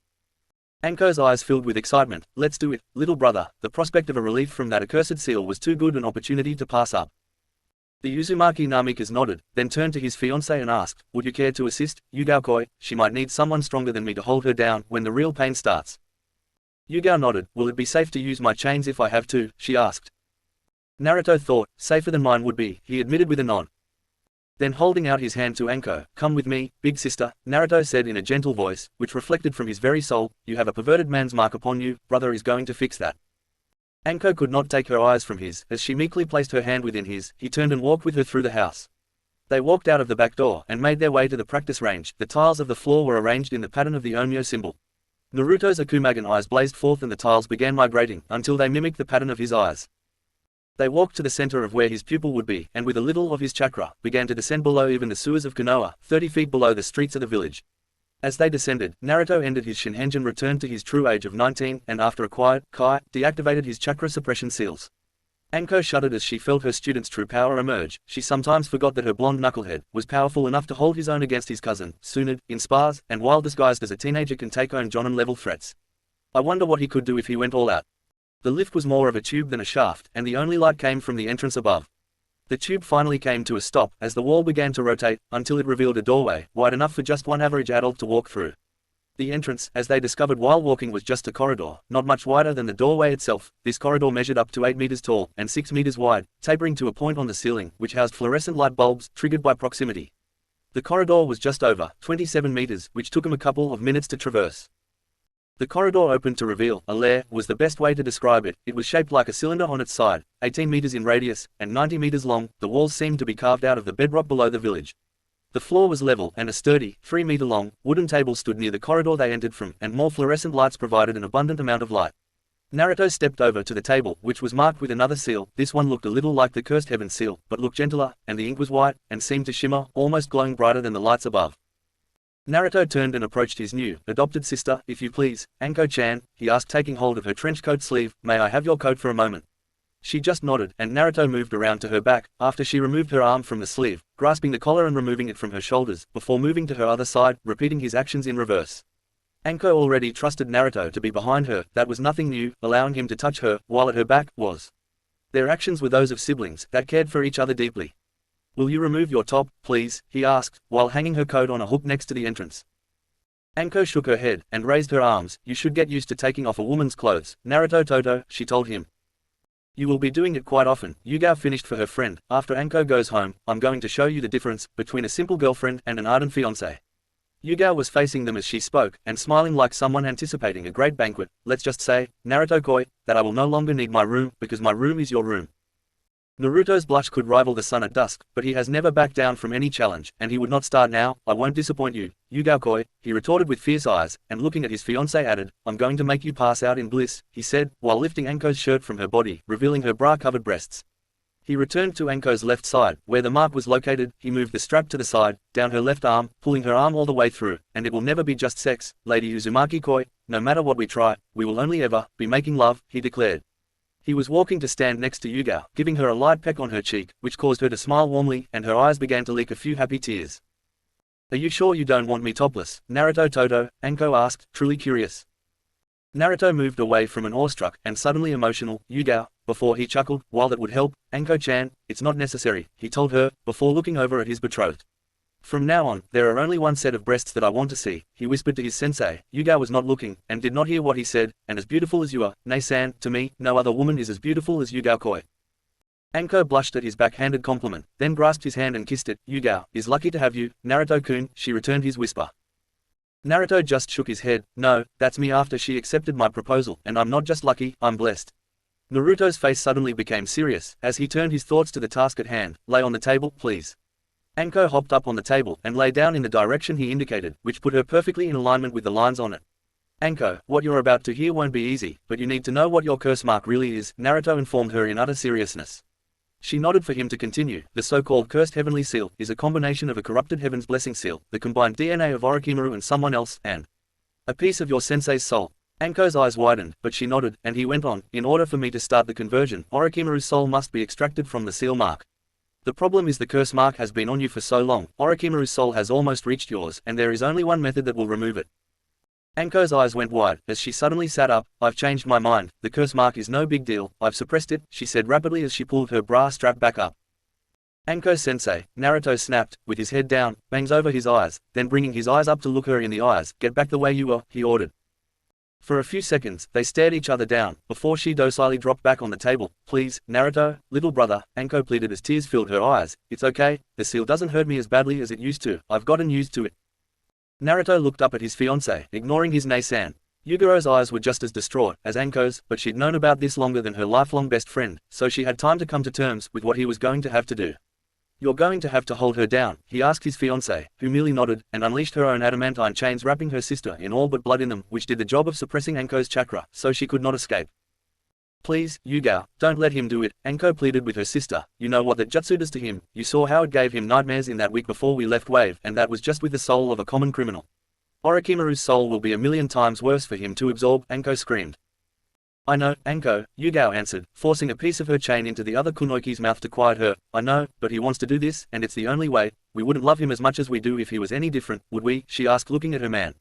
Anko's eyes filled with excitement. Let's do it, little brother. The prospect of a relief from that accursed seal was too good an opportunity to pass up. The Uzumaki Namikaze nodded, then turned to his fiancée and asked, would you care to assist, Yugao-koi? She might need someone stronger than me to hold her down when the real pain starts. Yugao nodded. Will it be safe to use my chains if I have to? She asked. Naruto thought, safer than mine would be, he admitted with a nod. Then holding out his hand to Anko, come with me, big sister, Naruto said in a gentle voice, which reflected from his very soul, you have a perverted man's mark upon you, brother is going to fix that. Anko could not take her eyes from his. As she meekly placed her hand within his, he turned and walked with her through the house. They walked out of the back door and made their way to the practice range. The tiles of the floor were arranged in the pattern of the Onmyo symbol. Naruto's Akumagen eyes blazed forth and the tiles began migrating, until they mimicked the pattern of his eyes. They walked to the center of where his pupil would be, and with a little of his chakra, began to descend below even the sewers of Konoha, 30 feet below the streets of the village. As they descended, Naruto ended his Shinhenjin, returned to his true age of 19, and after a quiet, kai, deactivated his chakra suppression seals. Anko shuddered as she felt her student's true power emerge. She sometimes forgot that her blonde knucklehead was powerful enough to hold his own against his cousin, Tsunade, in spars, and while disguised as a teenager can take on Jonin-level threats. I wonder what he could do if he went all out. The lift was more of a tube than a shaft, and the only light came from the entrance above. The tube finally came to a stop as the wall began to rotate, until it revealed a doorway, wide enough for just one average adult to walk through. The entrance, as they discovered while walking, was just a corridor, not much wider than the doorway itself. This corridor measured up to 8 meters tall and 6 meters wide, tapering to a point on the ceiling, which housed fluorescent light bulbs, triggered by proximity. The corridor was just over 27 meters, which took him a couple of minutes to traverse. The corridor opened to reveal a lair, was the best way to describe it. It was shaped like a cylinder on its side, 18 meters in radius, and 90 meters long. The walls seemed to be carved out of the bedrock below the village. The floor was level, and a sturdy, 3-meter-long, wooden table stood near the corridor they entered from, and more fluorescent lights provided an abundant amount of light. Naruto stepped over to the table, which was marked with another seal. This one looked a little like the Cursed Heaven seal, but looked gentler, and the ink was white, and seemed to shimmer, almost glowing brighter than the lights above. Naruto turned and approached his new, adopted sister. If you please, Anko-chan, he asked, taking hold of her trench coat sleeve, may I have your coat for a moment? She just nodded, and Naruto moved around to her back, after she removed her arm from the sleeve, grasping the collar and removing it from her shoulders, before moving to her other side, repeating his actions in reverse. Anko already trusted Naruto to be behind her. That was nothing new, allowing him to touch her, while at her back, was. Their actions were those of siblings, that cared for each other deeply. Will you remove your top, please, he asked, while hanging her coat on a hook next to the entrance. Anko shook her head, and raised her arms. You should get used to taking off a woman's clothes, Naruto Toto, she told him. You will be doing it quite often. Yugao finished for her friend. After Anko goes home, I'm going to show you the difference between a simple girlfriend and an ardent fiancé. Yugao was facing them as she spoke, and smiling like someone anticipating a great banquet. Let's just say, Naruto-koi, that I will no longer need my room, because my room is your room. Naruto's blush could rival the sun at dusk, but he has never backed down from any challenge, and he would not start now. I won't disappoint you, Yugao-koi, he retorted with fierce eyes, and looking at his fiancée added, I'm going to make you pass out in bliss, he said, while lifting Anko's shirt from her body, revealing her bra-covered breasts. He returned to Anko's left side, where the mark was located. He moved the strap to the side, down her left arm, pulling her arm all the way through, and it will never be just sex, Lady Uzumaki-koi, no matter what we try, we will only ever be making love, he declared. He was walking to stand next to Yugao, giving her a light peck on her cheek, which caused her to smile warmly, and her eyes began to leak a few happy tears. Are you sure you don't want me topless, Naruto Toto? Anko asked, truly curious. Naruto moved away from an awestruck and suddenly emotional Yugao, before he chuckled, while that would help, Anko-chan, it's not necessary, he told her, before looking over at his betrothed. From now on, there are only one set of breasts that I want to see, he whispered to his sensei. Yugao was not looking, and did not hear what he said, and as beautiful as you are, Nei-san, to me, no other woman is as beautiful as Yugao-koi. Anko blushed at his backhanded compliment, then grasped his hand and kissed it. Yugao is lucky to have you, Naruto-kun, she returned his whisper. Naruto just shook his head. No, that's me after she accepted my proposal, and I'm not just lucky, I'm blessed. Naruto's face suddenly became serious, as he turned his thoughts to the task at hand. Lay on the table, please. Anko hopped up on the table and lay down in the direction he indicated, which put her perfectly in alignment with the lines on it. Anko, what you're about to hear won't be easy, but you need to know what your curse mark really is, Naruto informed her in utter seriousness. She nodded for him to continue. The so-called Cursed Heavenly Seal is a combination of a corrupted Heaven's Blessing Seal, the combined DNA of Orochimaru and someone else, and a piece of your sensei's soul. Anko's eyes widened, but she nodded, and he went on, in order for me to start the conversion, Orochimaru's soul must be extracted from the seal mark. The problem is the curse mark has been on you for so long, Orochimaru's soul has almost reached yours, and there is only one method that will remove it. Anko's eyes went wide, as she suddenly sat up. I've changed my mind, the curse mark is no big deal, I've suppressed it, she said rapidly as she pulled her bra strap back up. Anko-sensei, Naruto snapped, with his head down, bangs over his eyes, then bringing his eyes up to look her in the eyes. Get back the way you were, he ordered. For a few seconds, they stared each other down, before she docilely dropped back on the table. Please, Naruto, little brother, Anko pleaded as tears filled her eyes. It's okay, the seal doesn't hurt me as badly as it used to, I've gotten used to it. Naruto looked up at his fiancée, ignoring his nay-san. Yuguro's eyes were just as distraught as Anko's, but she'd known about this longer than her lifelong best friend, so she had time to come to terms with what he was going to have to do. You're going to have to hold her down, he asked his fiancée, who merely nodded, and unleashed her own adamantine chains wrapping her sister in all but blood in them, which did the job of suppressing Anko's chakra, so she could not escape. Please, Yugao, don't let him do it, Anko pleaded with her sister. You know what that jutsu does to him, you saw how it gave him nightmares in that week before we left Wave, and that was just with the soul of a common criminal. Orochimaru's soul will be a million times worse for him to absorb, Anko screamed. I know, Anko, Yugao answered, forcing a piece of her chain into the other kunoichi's mouth to quiet her. I know, but he wants to do this, and it's the only way. We wouldn't love him as much as we do if he was any different, would we? She asked looking at her man.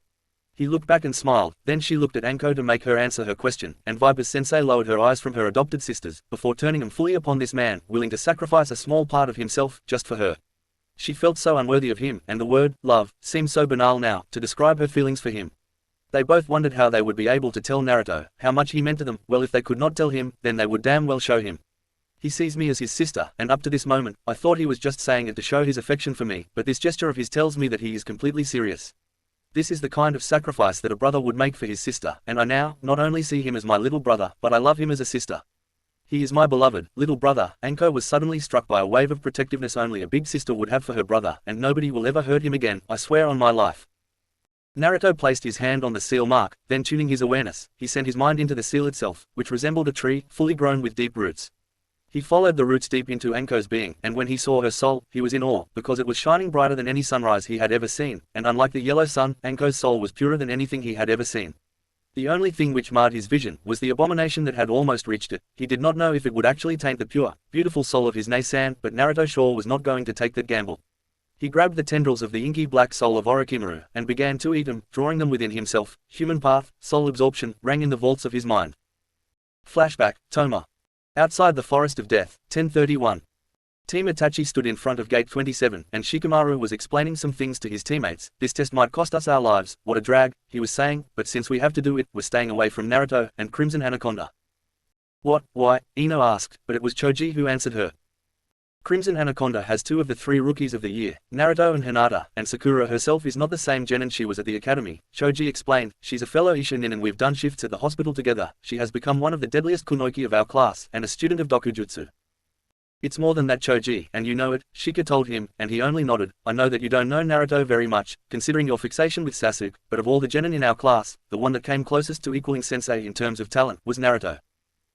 He looked back and smiled, then she looked at Anko to make her answer her question, and Viper-sensei lowered her eyes from her adopted sisters, before turning them fully upon this man, willing to sacrifice a small part of himself, just for her. She felt so unworthy of him, and the word, love, seemed so banal now, to describe her feelings for him. They both wondered how they would be able to tell Naruto how much he meant to them. Well, if they could not tell him, then they would damn well show him. He sees me as his sister, and up to this moment, I thought he was just saying it to show his affection for me, but this gesture of his tells me that he is completely serious. This is the kind of sacrifice that a brother would make for his sister, and I now, not only see him as my little brother, but I love him as a sister. He is my beloved, little brother. Anko was suddenly struck by a wave of protectiveness only a big sister would have for her brother, and nobody will ever hurt him again, I swear on my life. Naruto placed his hand on the seal mark, then tuning his awareness, he sent his mind into the seal itself, which resembled a tree, fully grown with deep roots. He followed the roots deep into Anko's being, and when he saw her soul, he was in awe, because it was shining brighter than any sunrise he had ever seen, and unlike the yellow sun, Anko's soul was purer than anything he had ever seen. The only thing which marred his vision was the abomination that had almost reached it. He did not know if it would actually taint the pure, beautiful soul of his nay-san, but Naruto sure was not going to take that gamble. He grabbed the tendrils of the inky black soul of Orochimaru, and began to eat them, drawing them within himself. Human path, soul absorption, rang in the vaults of his mind. Flashback, Toma. Outside the Forest of Death, 10:31. Team Itachi stood in front of Gate 27, and Shikamaru was explaining some things to his teammates. This test might cost us our lives, what a drag, he was saying, but since we have to do it, we're staying away from Naruto and Crimson Anaconda. What, why? Ino asked, but it was Choji who answered her. Crimson Anaconda has two of the three rookies of the year, Naruto and Hinata, and Sakura herself is not the same genin she was at the academy, Choji explained. She's a fellow Isha and we've done shifts at the hospital together. She has become one of the deadliest kunoichi of our class, and a student of Dokujutsu. It's more than that, Choji, and you know it, Shika told him, and he only nodded. I know that you don't know Naruto very much, considering your fixation with Sasuke, but of all the genin in our class, the one that came closest to equaling Sensei in terms of talent was Naruto.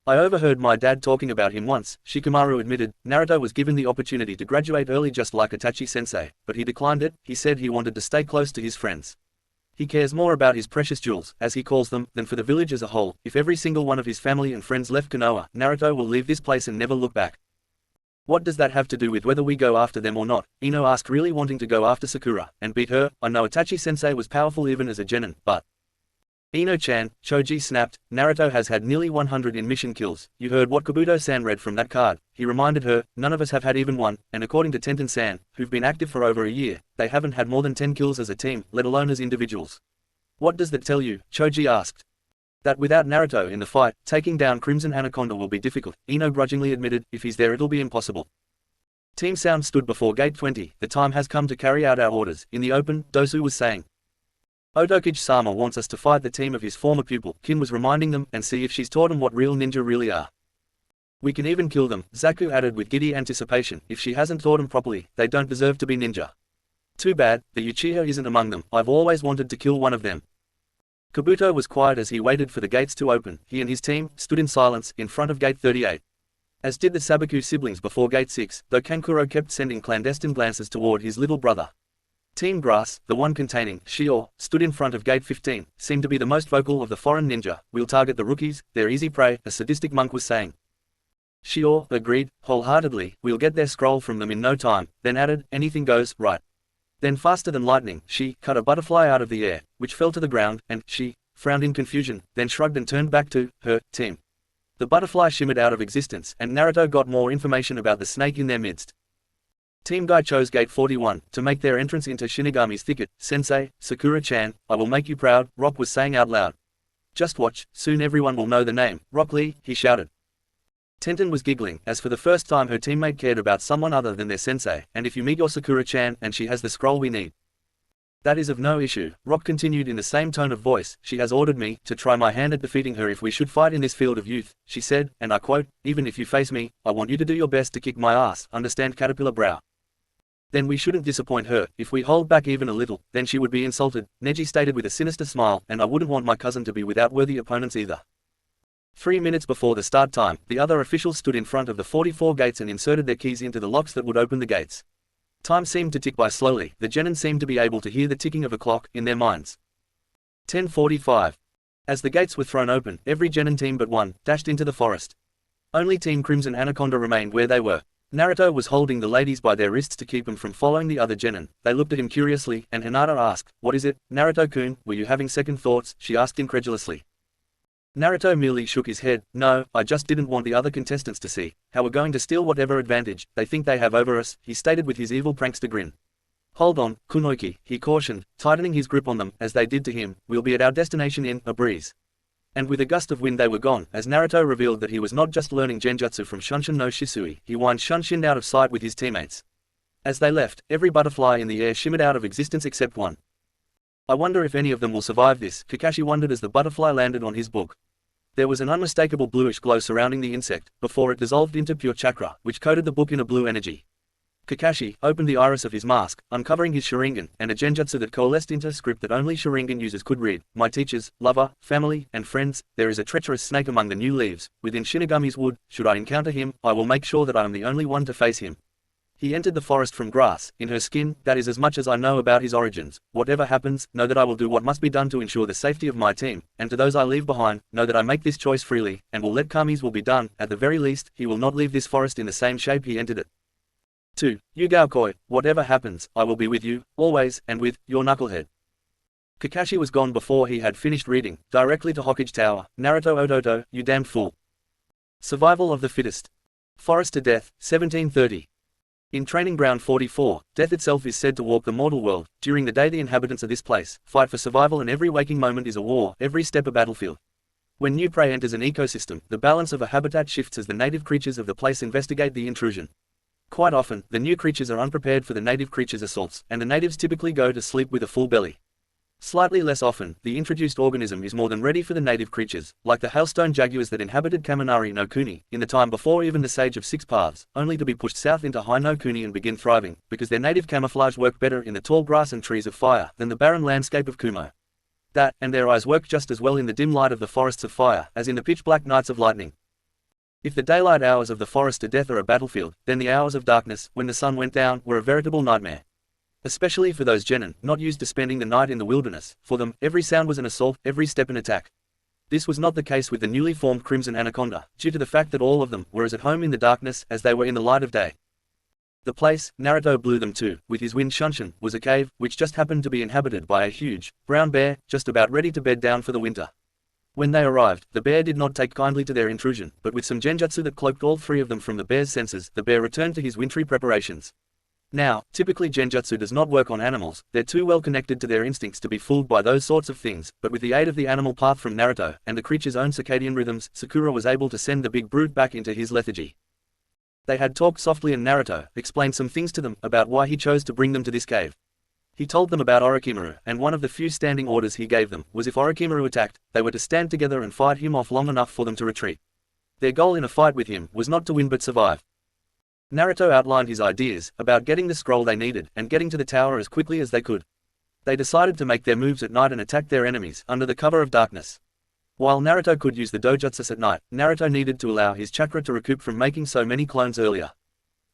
I overheard my dad talking about him once, Shikamaru admitted. Naruto was given the opportunity to graduate early just like Itachi-sensei, but he declined it. He said he wanted to stay close to his friends. He cares more about his precious jewels, as he calls them, than for the village as a whole. If every single one of his family and friends left Konoha, Naruto will leave this place and never look back. What does that have to do with whether we go after them or not? Ino asked, really wanting to go after Sakura, and beat her. I know Itachi-sensei was powerful even as a genin, but... Ino-chan, Choji snapped, Naruto has had nearly 100 in mission kills. You heard what Kabuto-san read from that card. He reminded her, none of us have had even one, and according to Tenten-san, who've been active for over a year, they haven't had more than 10 kills as a team, let alone as individuals. What does that tell you? Choji asked. That without Naruto in the fight, taking down Crimson Anaconda will be difficult, Ino grudgingly admitted. If he's there it'll be impossible. Team Sound stood before Gate 20. The time has come to carry out our orders. In the open, Dosu was saying. Otokage-sama wants us to fight the team of his former pupil, Kin was reminding them, and see if she's taught them what real ninja really are. We can even kill them, Zaku added with giddy anticipation. If she hasn't taught them properly, they don't deserve to be ninja. Too bad, the Uchiha isn't among them. I've always wanted to kill one of them. Kabuto was quiet as he waited for the gates to open. He and his team stood in silence in front of Gate 38. As did the Sabaku siblings before Gate 6, though Kankuro kept sending clandestine glances toward his little brother. Team Grass, the one containing Shio, stood in front of Gate 15, seemed to be the most vocal of the foreign ninja. We'll target the rookies, they're easy prey, a sadistic monk was saying. Shio agreed, wholeheartedly, we'll get their scroll from them in no time, then added, anything goes, right. Then faster than lightning, she cut a butterfly out of the air, which fell to the ground, and she frowned in confusion, then shrugged and turned back to her team. The butterfly shimmered out of existence, and Naruto got more information about the snake in their midst. Team Guy chose Gate 41 to make their entrance into Shinigami's thicket. Sensei, Sakura-chan, I will make you proud, Rock was saying out loud. Just watch, soon everyone will know the name, Rock Lee, he shouted. Tenten was giggling, as for the first time her teammate cared about someone other than their sensei, and if you meet your Sakura-chan and she has the scroll we need. That is of no issue, Rock continued in the same tone of voice. She has ordered me to try my hand at defeating her if we should fight in this field of youth, she said, and I quote, even if you face me, I want you to do your best to kick my ass, understand Caterpillar Brow. Then we shouldn't disappoint her. If we hold back even a little, then she would be insulted, Neji stated with a sinister smile, and I wouldn't want my cousin to be without worthy opponents either. 3 minutes before the start time, the other officials stood in front of the 44 gates and inserted their keys into the locks that would open the gates. Time seemed to tick by slowly. The genin seemed to be able to hear the ticking of a clock in their minds. 10:45. As the gates were thrown open, every genin team but one dashed into the forest. Only Team Crimson Anaconda remained where they were. Naruto was holding the ladies by their wrists to keep them from following the other genin. They looked at him curiously, and Hinata asked, "What is it, Naruto-kun? Were you having second thoughts?" she asked incredulously. Naruto merely shook his head. "No, I just didn't want the other contestants to see how we're going to steal whatever advantage they think they have over us," he stated with his evil prankster grin. "Hold on, Kunoiki," he cautioned, tightening his grip on them, as they did to him. "We'll be at our destination in a breeze." And with a gust of wind they were gone, as Naruto revealed that he was not just learning genjutsu from Shunshin no Shisui, he whined Shunshin out of sight with his teammates. As they left, every butterfly in the air shimmered out of existence except one. "I wonder if any of them will survive this," Kakashi wondered as the butterfly landed on his book. There was an unmistakable bluish glow surrounding the insect, before it dissolved into pure chakra, which coated the book in a blue energy. Kakashi opened the iris of his mask, uncovering his Sharingan, and a genjutsu that coalesced into a script that only Sharingan users could read. "My teachers, lover, family, and friends, there is a treacherous snake among the new leaves, within Shinigami's wood. Should I encounter him, I will make sure that I am the only one to face him. He entered the forest from grass, in her skin. That is as much as I know about his origins. Whatever happens, know that I will do what must be done to ensure the safety of my team, and to those I leave behind, know that I make this choice freely, and will let Kami's will be done. At the very least, he will not leave this forest in the same shape he entered it. 2. Yugaokoi, whatever happens, I will be with you, always, and with your knucklehead." Kakashi was gone before he had finished reading. Directly to Hokage Tower. Naruto Ototo, you damned fool. Survival of the fittest. Forest to death, 1730. In Training Ground 44, death itself is said to walk the mortal world. During the day the inhabitants of this place fight for survival, and every waking moment is a war, every step a battlefield. When new prey enters an ecosystem, the balance of a habitat shifts as the native creatures of the place investigate the intrusion. Quite often, the new creatures are unprepared for the native creatures' assaults, and the natives typically go to sleep with a full belly. Slightly less often, the introduced organism is more than ready for the native creatures, like the hailstone jaguars that inhabited Kaminari no Kuni, in the time before even the Sage of Six Paths, only to be pushed south into High no Kuni and begin thriving, because their native camouflage worked better in the tall grass and trees of fire than the barren landscape of Kumo. That, and their eyes work just as well in the dim light of the forests of fire, as in the pitch-black nights of lightning. If the daylight hours of the forest to death are a battlefield, then the hours of darkness, when the sun went down, were a veritable nightmare. Especially for those genin, not used to spending the night in the wilderness. For them, every sound was an assault, every step an attack. This was not the case with the newly formed Crimson Anaconda, due to the fact that all of them were as at home in the darkness as they were in the light of day. The place Naruto blew them to, with his wind Shunshin, was a cave, which just happened to be inhabited by a huge, brown bear, just about ready to bed down for the winter. When they arrived, the bear did not take kindly to their intrusion, but with some genjutsu that cloaked all three of them from the bear's senses, the bear returned to his wintry preparations. Now, typically genjutsu does not work on animals, they're too well connected to their instincts to be fooled by those sorts of things, but with the aid of the animal path from Naruto, and the creature's own circadian rhythms, Sakura was able to send the big brute back into his lethargy. They had talked softly, and Naruto explained some things to them about why he chose to bring them to this cave. He told them about Orochimaru, and one of the few standing orders he gave them was if Orochimaru attacked, they were to stand together and fight him off long enough for them to retreat. Their goal in a fight with him was not to win but survive. Naruto outlined his ideas about getting the scroll they needed, and getting to the tower as quickly as they could. They decided to make their moves at night and attack their enemies under the cover of darkness. While Naruto could use the dojutsus at night, Naruto needed to allow his chakra to recoup from making so many clones earlier.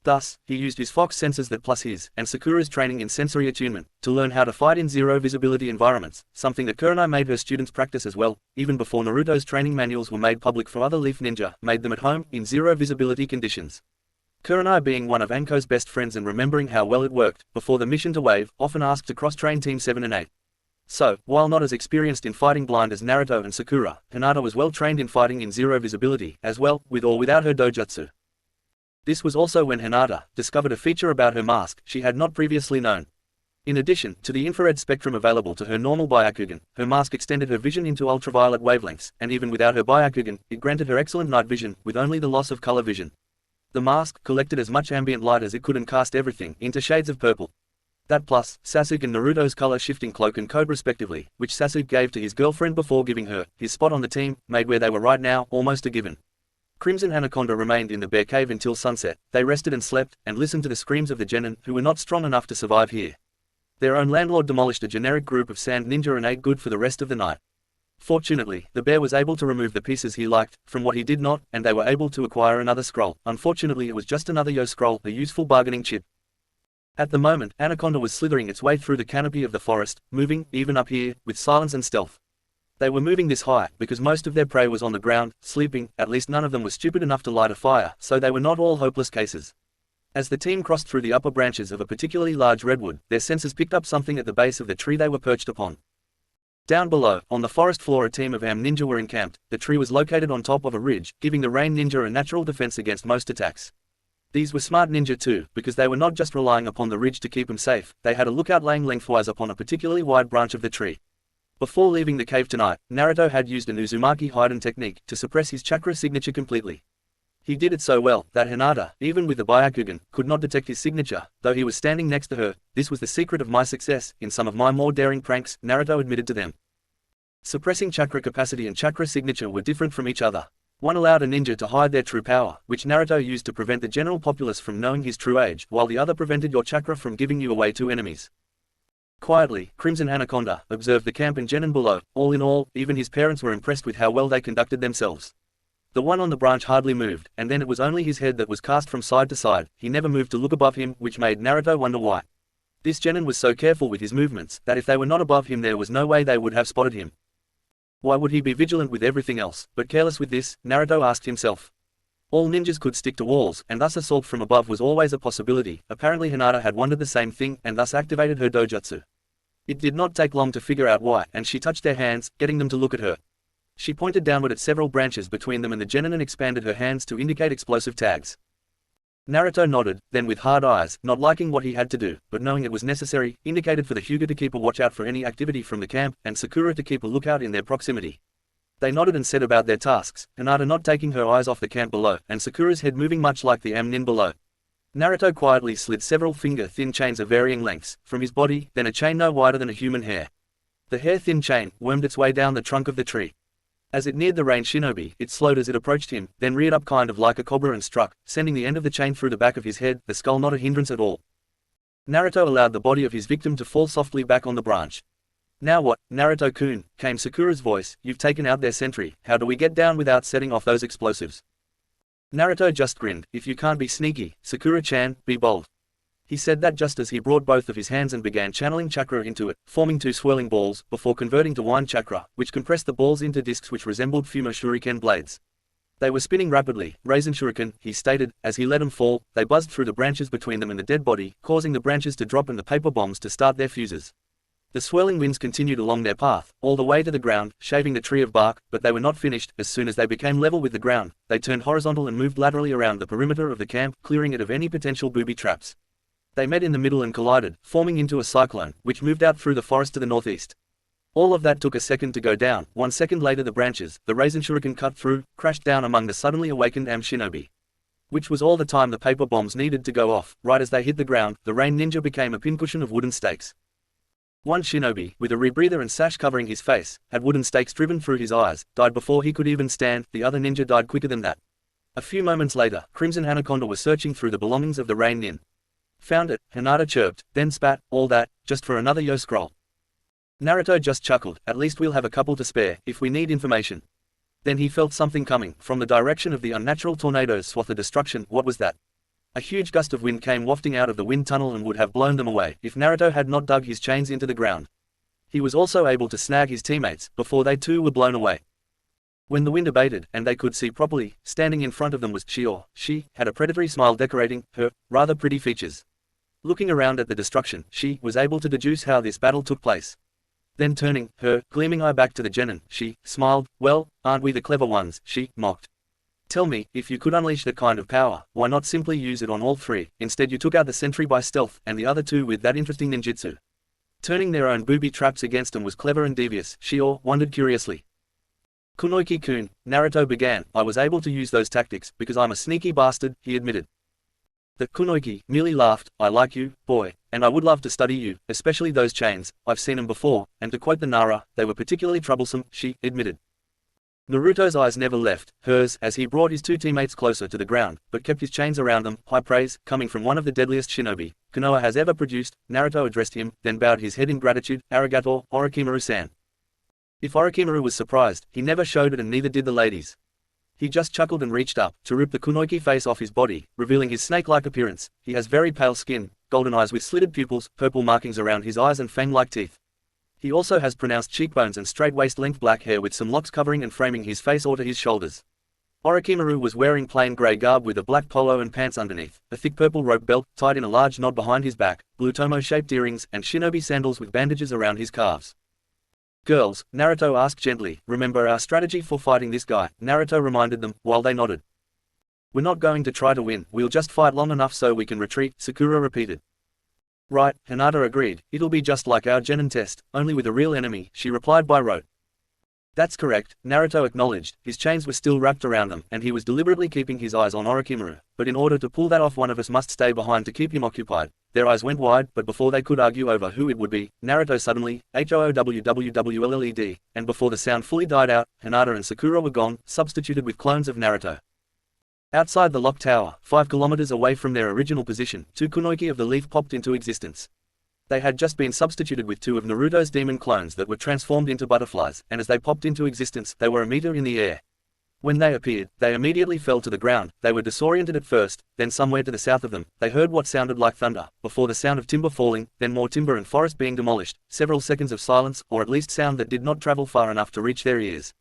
Thus, he used his fox senses that plus his and Sakura's training in sensory attunement to learn how to fight in zero-visibility environments, something that Kurenai made her students practice as well, even before Naruto's training manuals were made public for other Leaf Ninja, made them at home, in zero-visibility conditions. Kurenai, being one of Anko's best friends and remembering how well it worked before the mission to Wave, often asked to cross-train Team 7 and 8. So, while not as experienced in fighting blind as Naruto and Sakura, Hinata was well trained in fighting in zero visibility, as well, with or without her dojutsu. This was also when Hinata discovered a feature about her mask she had not previously known. In addition to the infrared spectrum available to her normal Byakugan, her mask extended her vision into ultraviolet wavelengths, and even without her Byakugan, it granted her excellent night vision, with only the loss of color vision. The mask collected as much ambient light as it could and cast everything into shades of purple. That plus, Sasuke and Naruto's color-shifting cloak and coat respectively, which Sasuke gave to his girlfriend before giving her his spot on the team, made where they were right now almost a given. Crimson Anaconda remained in the bear cave until sunset. They rested and slept, and listened to the screams of the genin, who were not strong enough to survive here. Their own landlord demolished a generic group of sand ninja and ate good for the rest of the night. Fortunately, the bear was able to remove the pieces he liked from what he did not, and they were able to acquire another scroll. Unfortunately, it was just another yo scroll, a useful bargaining chip. At the moment, Anaconda was slithering its way through the canopy of the forest, moving, even up here, with silence and stealth. They were moving this high because most of their prey was on the ground, sleeping. At least none of them was stupid enough to light a fire, so they were not all hopeless cases. As the team crossed through the upper branches of a particularly large redwood, their senses picked up something at the base of the tree they were perched upon. Down below, on the forest floor, a team of ninja were encamped. The tree was located on top of a ridge, giving the rain ninja a natural defense against most attacks. These were smart ninja too, because they were not just relying upon the ridge to keep them safe, they had a lookout laying lengthwise upon a particularly wide branch of the tree. Before leaving the cave tonight, Naruto had used an Uzumaki hidden technique to suppress his chakra signature completely. He did it so well that Hinata, even with the Byakugan, could not detect his signature, though he was standing next to her. This was the secret of my success in some of my more daring pranks, Naruto admitted to them. Suppressing chakra capacity and chakra signature were different from each other. One allowed a ninja to hide their true power, which Naruto used to prevent the general populace from knowing his true age, while the other prevented your chakra from giving you away to enemies. Quietly, Crimson Anaconda observed the camp and genin below. All in all, even his parents were impressed with how well they conducted themselves. The one on the branch hardly moved, and then it was only his head that was cast from side to side. He never moved to look above him, which made Naruto wonder why. This genin was so careful with his movements, that if they were not above him there was no way they would have spotted him. Why would he be vigilant with everything else, but careless with this, Naruto asked himself. All ninjas could stick to walls, and thus assault from above was always a possibility. Apparently Hinata had wondered the same thing, and thus activated her dojutsu. It did not take long to figure out why, and she touched their hands, getting them to look at her. She pointed downward at several branches between them and the genin and expanded her hands to indicate explosive tags. Naruto nodded, then with hard eyes, not liking what he had to do, but knowing it was necessary, indicated for the Hyuga to keep a watch out for any activity from the camp, and Sakura to keep a lookout in their proximity. They nodded and said about their tasks, Hinata not taking her eyes off the camp below, and Sakura's head moving much like the nin below. Naruto quietly slid several finger-thin chains of varying lengths from his body, then a chain no wider than a human hair. The hair-thin chain wormed its way down the trunk of the tree. As it neared the rain shinobi, it slowed as it approached him, then reared up kind of like a cobra and struck, sending the end of the chain through the back of his head, the skull not a hindrance at all. Naruto allowed the body of his victim to fall softly back on the branch. Now what, Naruto-kun, came Sakura's voice, you've taken out their sentry, how do we get down without setting off those explosives? Naruto just grinned, if you can't be sneaky, Sakura-chan, be bold. He said that just as he brought both of his hands and began channeling chakra into it, forming two swirling balls, before converting to wine chakra, which compressed the balls into discs which resembled Fuma shuriken blades. They were spinning rapidly, Rasen shuriken, he stated, as he let them fall. They buzzed through the branches between them and the dead body, causing the branches to drop and the paper bombs to start their fuses. The swirling winds continued along their path, all the way to the ground, shaving the tree of bark, but they were not finished. As soon as they became level with the ground, they turned horizontal and moved laterally around the perimeter of the camp, clearing it of any potential booby traps. They met in the middle and collided, forming into a cyclone, which moved out through the forest to the northeast. All of that took a second to go down. 1 second later the branches, the Rasen shuriken cut through, crashed down among the suddenly awakened shinobi. Which was all the time the paper bombs needed to go off. Right as they hit the ground, the rain ninja became a pincushion of wooden stakes. One shinobi, with a rebreather and sash covering his face, had wooden stakes driven through his eyes, died before he could even stand. The other ninja died quicker than that. A few moments later, Crimson Anaconda was searching through the belongings of the rain nin. Found it, Hinata chirped, then spat, all that, just for another yo scroll. Naruto just chuckled, at least we'll have a couple to spare, if we need information. Then he felt something coming, from the direction of the unnatural tornado's swath of destruction. What was that? A huge gust of wind came wafting out of the wind tunnel and would have blown them away, if Naruto had not dug his chains into the ground. He was also able to snag his teammates, before they too were blown away. When the wind abated and they could see properly, standing in front of them was she had a predatory smile decorating her rather pretty features. Looking around at the destruction, she was able to deduce how this battle took place. Then turning her gleaming eye back to the genin, she smiled. Well, aren't we the clever ones, she mocked. Tell me, if you could unleash that kind of power, why not simply use it on all three? Instead you took out the sentry by stealth, and the other two with that interesting ninjutsu. Turning their own booby traps against them was clever and devious, Shior wondered curiously. Kunoiki-kun, Naruto began, I was able to use those tactics, because I'm a sneaky bastard, he admitted. The Kunoiki merely laughed, I like you, boy, and I would love to study you, especially those chains, I've seen them before, and to quote the Nara, they were particularly troublesome, she admitted. Naruto's eyes never left hers as he brought his two teammates closer to the ground, but kept his chains around them, high praise, coming from one of the deadliest shinobi Konoha has ever produced. Naruto addressed him, then bowed his head in gratitude, Arigato, Orochimaru-san. If Orochimaru was surprised, he never showed it and neither did the ladies. He just chuckled and reached up to rip the Kunoiki face off his body, revealing his snake-like appearance. He has very pale skin, golden eyes with slitted pupils, purple markings around his eyes and fang-like teeth. He also has pronounced cheekbones and straight waist-length black hair with some locks covering and framing his face or to his shoulders. Orochimaru was wearing plain grey garb with a black polo and pants underneath, a thick purple rope belt tied in a large knot behind his back, blue tomo-shaped earrings, and shinobi sandals with bandages around his calves. Girls, Naruto asked gently, remember our strategy for fighting this guy? Naruto reminded them, while they nodded. We're not going to try to win, we'll just fight long enough so we can retreat, Sakura repeated. Right, Hinata agreed, it'll be just like our genin test, only with a real enemy, she replied by rote. That's correct, Naruto acknowledged, his chains were still wrapped around them, and he was deliberately keeping his eyes on Orochimaru, but in order to pull that off one of us must stay behind to keep him occupied. Their eyes went wide, but before they could argue over who it would be, Naruto suddenly, HOOWWWLLED, and before the sound fully died out, Hinata and Sakura were gone, substituted with clones of Naruto. Outside the lock tower, 5 kilometers away from their original position, 2 Kunoiki of the leaf popped into existence. They had just been substituted with 2 of Naruto's demon clones that were transformed into butterflies, and as they popped into existence, they were a meter in the air. When they appeared, they immediately fell to the ground. They were disoriented at first, then somewhere to the south of them, they heard what sounded like thunder, before the sound of timber falling, then more timber and forest being demolished, several seconds of silence, or at least sound that did not travel far enough to reach their ears.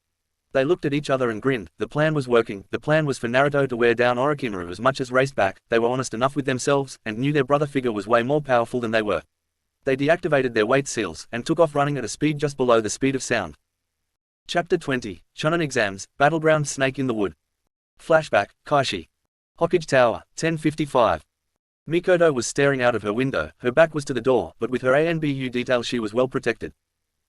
They looked at each other and grinned. The plan was working. The plan was for Naruto to wear down Orochimaru as much as race back. They were honest enough with themselves, and knew their brother figure was way more powerful than they were. They deactivated their weight seals, and took off running at a speed just below the speed of sound. Chapter 20, Chunin Exams, Battleground Snake in the Wood. Flashback, Kaishi. Hokage Tower, 10:55. Mikoto was staring out of her window, her back was to the door, but with her ANBU detail she was well protected.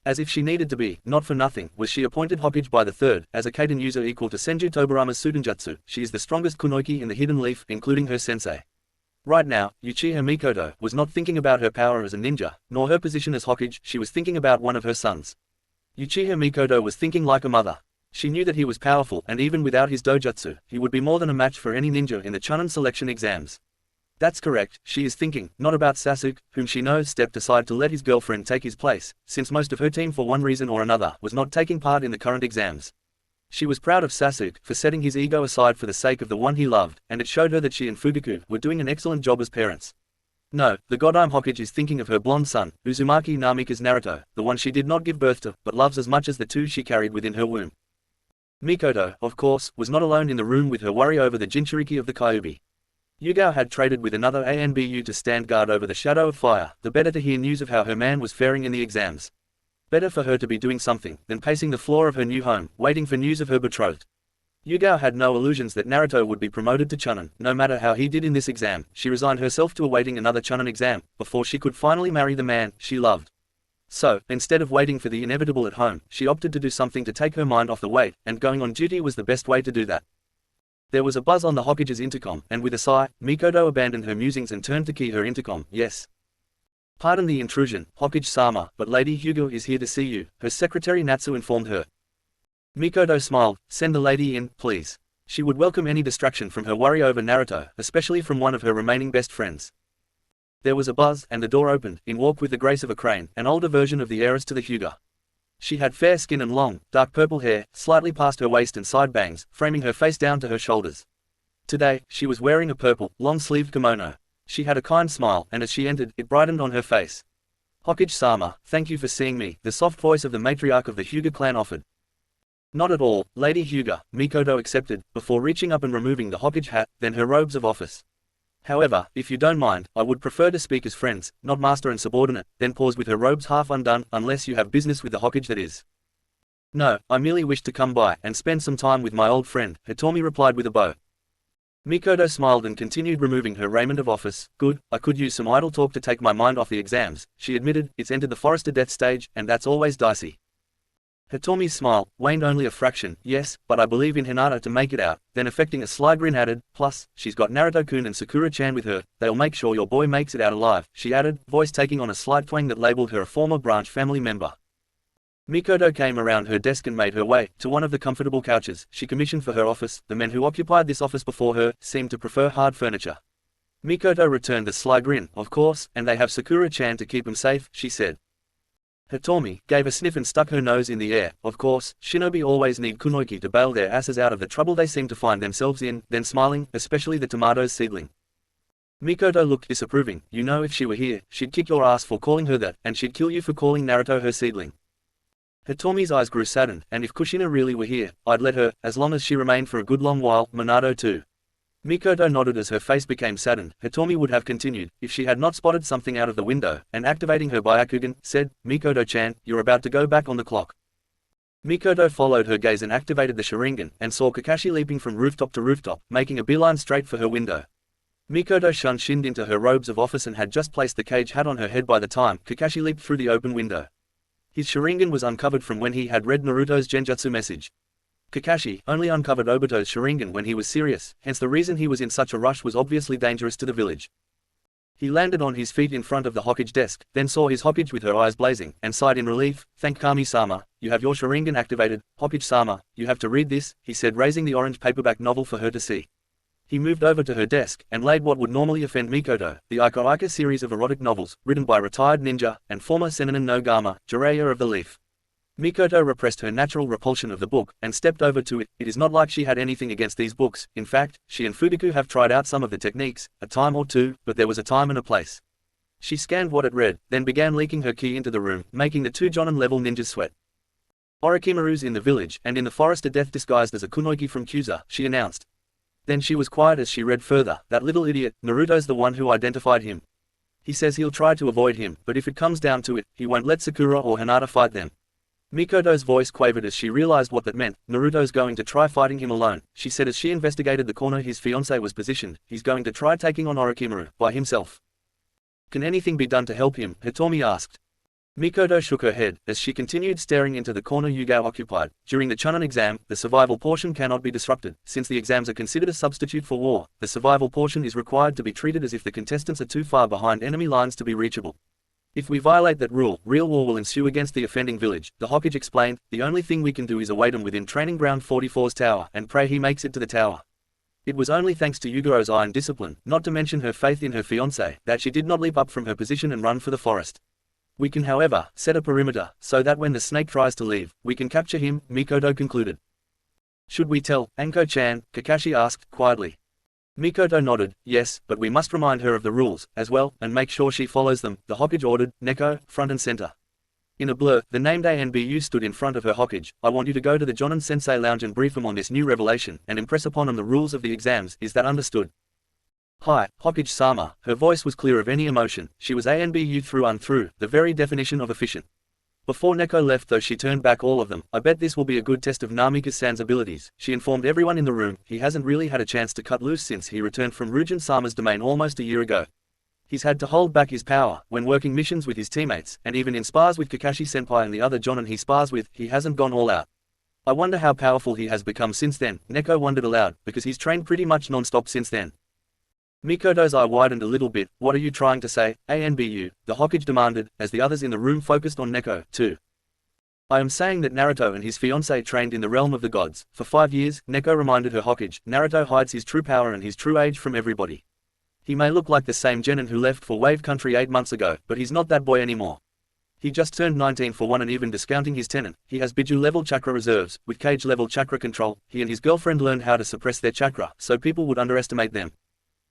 As if she needed to be, not for nothing, was she appointed Hokage by the third, as a Kaiden user equal to Senju Tobarama's Sudenjutsu. She is the strongest Kunoiki in the Hidden Leaf, including her sensei. Right now, Uchiha Mikoto was not thinking about her power as a ninja, nor her position as Hokage, she was thinking about one of her sons. Uchiha Mikoto was thinking like a mother. She knew that he was powerful, and even without his dojutsu, he would be more than a match for any ninja in the Chunin selection exams. That's correct, she is thinking, not about Sasuke, whom she knows stepped aside to let his girlfriend take his place, since most of her team for one reason or another was not taking part in the current exams. She was proud of Sasuke for setting his ego aside for the sake of the one he loved, and it showed her that she and Fugaku were doing an excellent job as parents. No, the Godime Hokage is thinking of her blonde son, Uzumaki Namikaze Naruto, the one she did not give birth to, but loves as much as the 2 she carried within her womb. Mikoto, of course, was not alone in the room with her worry over the Jinchuriki of the Kyuubi. Yugao had traded with another ANBU to stand guard over the Shadow of Fire, the better to hear news of how her man was faring in the exams. Better for her to be doing something, than pacing the floor of her new home, waiting for news of her betrothed. Yugao had no illusions that Naruto would be promoted to Chunin, no matter how he did in this exam. She resigned herself to awaiting another Chunin exam, before she could finally marry the man she loved. So, instead of waiting for the inevitable at home, she opted to do something to take her mind off the weight, and going on duty was the best way to do that. There was a buzz on the Hokage's intercom, and with a sigh, Mikoto abandoned her musings and turned to key her intercom. Yes. Pardon the intrusion, Hokage-sama, but Lady Hyuga is here to see you, her secretary Natsu informed her. Mikoto smiled. Send the lady in, please. She would welcome any distraction from her worry over Naruto, especially from one of her remaining best friends. There was a buzz, and the door opened. In walked with the grace of a crane, an older version of the heiress to the Hyuga. She had fair skin and long, dark purple hair, slightly past her waist and side bangs, framing her face down to her shoulders. Today, she was wearing a purple, long-sleeved kimono. She had a kind smile, and as she entered, it brightened on her face. Hokage-sama, thank you for seeing me, the soft voice of the matriarch of the Hyuga clan offered. Not at all, Lady Hyuga, Mikoto accepted, before reaching up and removing the Hokage hat, then her robes of office. However, if you don't mind, I would prefer to speak as friends, not master and subordinate, then paused with her robes half undone, unless you have business with the Hokage that is. No, I merely wished to come by and spend some time with my old friend, Hitomi replied with a bow. Mikoto smiled and continued removing her raiment of office. Good, I could use some idle talk to take my mind off the exams, she admitted. It's entered the forest to death stage, and that's always dicey. Hitomi's smile waned only a fraction. Yes, but I believe in Hinata to make it out. Then affecting a sly grin added, plus, she's got Naruto-kun and Sakura-chan with her. They'll make sure your boy makes it out alive, she added, voice taking on a slight twang that labeled her a former branch family member. Mikoto came around her desk and made her way to one of the comfortable couches she commissioned for her office. The men who occupied this office before her seemed to prefer hard furniture. Mikoto returned a sly grin. Of course, and they have Sakura-chan to keep him safe, she said. Hitomi gave a sniff and stuck her nose in the air. Of course, shinobi always need kunoichi to bail their asses out of the trouble they seem to find themselves in, then smiling, especially the tomatoes seedling. Mikoto looked disapproving. You know, if she were here, she'd kick your ass for calling her that, and she'd kill you for calling Naruto her seedling. Hitomi's eyes grew saddened, and if Kushina really were here, I'd let her, as long as she remained for a good long while. Minato too. Mikoto nodded as her face became saddened. Hitomi would have continued, if she had not spotted something out of the window, and activating her Byakugan, said, Mikoto-chan, you're about to go back on the clock. Mikoto followed her gaze and activated the Sharingan, and saw Kakashi leaping from rooftop to rooftop, making a beeline straight for her window. Mikoto shinned into her robes of office and had just placed the cage hat on her head by the time Kakashi leaped through the open window. His Sharingan was uncovered from when he had read Naruto's Genjutsu message. Kakashi only uncovered Obito's Sharingan when he was serious, hence the reason he was in such a rush was obviously dangerous to the village. He landed on his feet in front of the Hokage desk, then saw his Hokage with her eyes blazing, and sighed in relief. Thank Kami-sama, you have your Sharingan activated. Hokage-sama, you have to read this, he said, raising the orange paperback novel for her to see. He moved over to her desk, and laid what would normally offend Mikoto, the Ika Ika series of erotic novels, written by retired ninja, and former Sennin no Gama, Jiraiya of the Leaf. Mikoto repressed her natural repulsion of the book, and stepped over to it. It is not like she had anything against these books. In fact, she and Fudiku have tried out some of the techniques, a time or two, but there was a time and a place. She scanned what it read, then began leaking her ki into the room, making the two Jonin-level ninjas sweat. Orochimaru's in the village, and in the forest of death disguised as a kunoichi from Kyuza, she announced. Then she was quiet as she read further. That little idiot, Naruto's the one who identified him. He says he'll try to avoid him, but if it comes down to it, he won't let Sakura or Hinata fight them. Mikoto's voice quavered as she realized what that meant. Naruto's going to try fighting him alone, she said as she investigated the corner his fiancé was positioned. He's going to try taking on Orochimaru, by himself. Can anything be done to help him? Hitomi asked. Mikoto shook her head, as she continued staring into the corner Yugao occupied. During the Chunin exam, the survival portion cannot be disrupted. Since the exams are considered a substitute for war, the survival portion is required to be treated as if the contestants are too far behind enemy lines to be reachable. If we violate that rule, real war will ensue against the offending village, the Hokage explained. The only thing we can do is await him within Training Ground 44's tower, and pray he makes it to the tower. It was only thanks to Yugao's iron discipline, not to mention her faith in her fiancé, that she did not leap up from her position and run for the forest. We can however, set a perimeter, so that when the snake tries to leave, we can capture him, Mikoto concluded. Should we tell Anko-chan? Kakashi asked, quietly. Mikoto nodded, yes, but we must remind her of the rules, as well, and make sure she follows them, the Hokage ordered, Neko, front and center. In a blur, the named ANBU stood in front of her Hokage. I want you to go to the Jonin Sensei lounge and brief him on this new revelation, and impress upon him the rules of the exams. Is that understood? Hi, Hokage-sama. Her voice was clear of any emotion. She was ANBU through and through, the very definition of efficient. Before Neko left though she turned back all of them. I bet this will be a good test of Namika's abilities. She informed everyone in the room. He hasn't really had a chance to cut loose since he returned from Ryujin-sama's domain almost a year ago. He's had to hold back his power when working missions with his teammates, and even in spars with Kakashi-senpai and the other Jonin he spars with, he hasn't gone all out. I wonder how powerful he has become since then. Neko wondered aloud, because he's trained pretty much non-stop since then. Mikoto's eye widened a little bit. What are you trying to say, ANBU? The Hokage demanded, as the others in the room focused on Neko, too. I am saying that Naruto and his fiancée trained in the realm of the gods. For 5 years, Neko reminded her Hokage, Naruto hides his true power and his true age from everybody. He may look like the same genin who left for Wave Country 8 months ago, but he's not that boy anymore. He just turned 19 for one, and even discounting his tenant, he has Biju-level chakra reserves. With Cage-level chakra control, he and his girlfriend learned how to suppress their chakra, so people would underestimate them.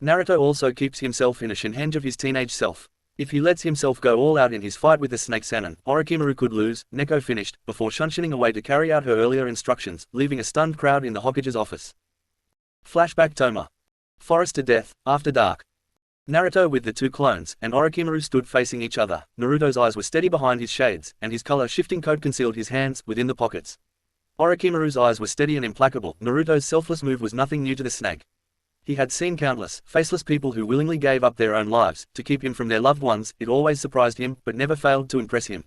Naruto also keeps himself in a shinhenge of his teenage self. If he lets himself go all out in his fight with the snake Sannin, Orochimaru could lose. Neko finished, before shunshining away to carry out her earlier instructions, leaving a stunned crowd in the Hokage's office. Flashback Toma. Forest to death, after dark. Naruto with the two clones, and Orochimaru stood facing each other. Naruto's eyes were steady behind his shades, and his color-shifting coat concealed his hands within the pockets. Orochimaru's eyes were steady and implacable. Naruto's selfless move was nothing new to the snake. He had seen countless, faceless people who willingly gave up their own lives to keep him from their loved ones. It always surprised him, but never failed to impress him.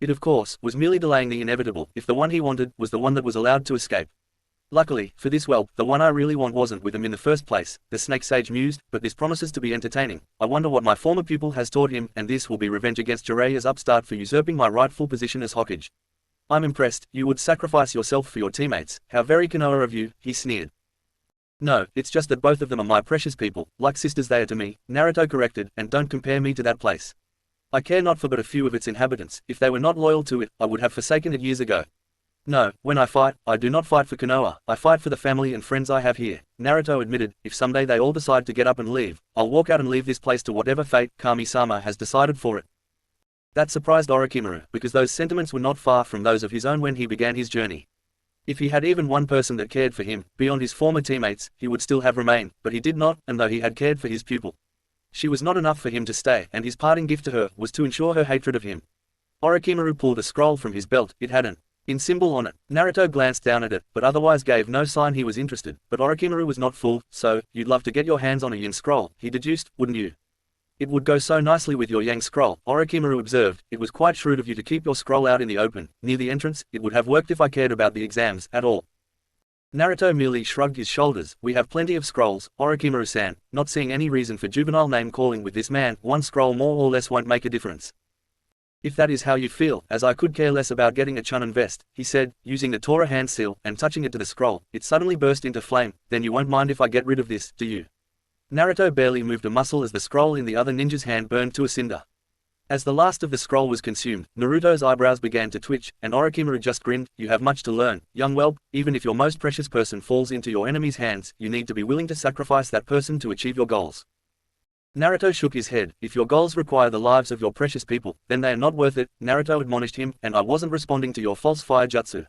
It of course, was merely delaying the inevitable, if the one he wanted was the one that was allowed to escape. Luckily, for this whelp, the one I really want wasn't with him in the first place, the snake sage mused, but this promises to be entertaining. I wonder what my former pupil has taught him, and this will be revenge against Jiraiya's upstart for usurping my rightful position as Hokage. I'm impressed, you would sacrifice yourself for your teammates, how very Konoha of you, he sneered. No, it's just that both of them are my precious people, like sisters they are to me, Naruto corrected, and don't compare me to that place. I care not for but a few of its inhabitants. If they were not loyal to it, I would have forsaken it years ago. No, when I fight, I do not fight for Konoha, I fight for the family and friends I have here, Naruto admitted. If someday they all decide to get up and leave, I'll walk out and leave this place to whatever fate Kami-sama has decided for it. That surprised Orochimaru, because those sentiments were not far from those of his own when he began his journey. If he had even one person that cared for him, beyond his former teammates, he would still have remained, but he did not, and though he had cared for his pupil, she was not enough for him to stay, and his parting gift to her was to ensure her hatred of him. Orochimaru pulled a scroll from his belt. It had an in symbol on it. Naruto glanced down at it, but otherwise gave no sign he was interested. But Orochimaru was not fooled. So, you'd love to get your hands on a yin scroll, he deduced, wouldn't you? It would go so nicely with your yang scroll, Orochimaru observed. It was quite shrewd of you to keep your scroll out in the open, near the entrance. It would have worked if I cared about the exams at all. Naruto merely shrugged his shoulders. We have plenty of scrolls, Orochimaru-san, not seeing any reason for juvenile name-calling with this man. One scroll more or less won't make a difference. If that is how you feel, as I could care less about getting a Chunin vest, he said, using the Tora hand seal, and touching it to the scroll. It suddenly burst into flame. Then you won't mind if I get rid of this, do you? Naruto barely moved a muscle as the scroll in the other ninja's hand burned to a cinder. As the last of the scroll was consumed, Naruto's eyebrows began to twitch, and Orochimaru just grinned. You have much to learn, young whelp. Even if your most precious person falls into your enemy's hands, you need to be willing to sacrifice that person to achieve your goals. Naruto shook his head. If your goals require the lives of your precious people, then they are not worth it, Naruto admonished him, and I wasn't responding to your false fire jutsu.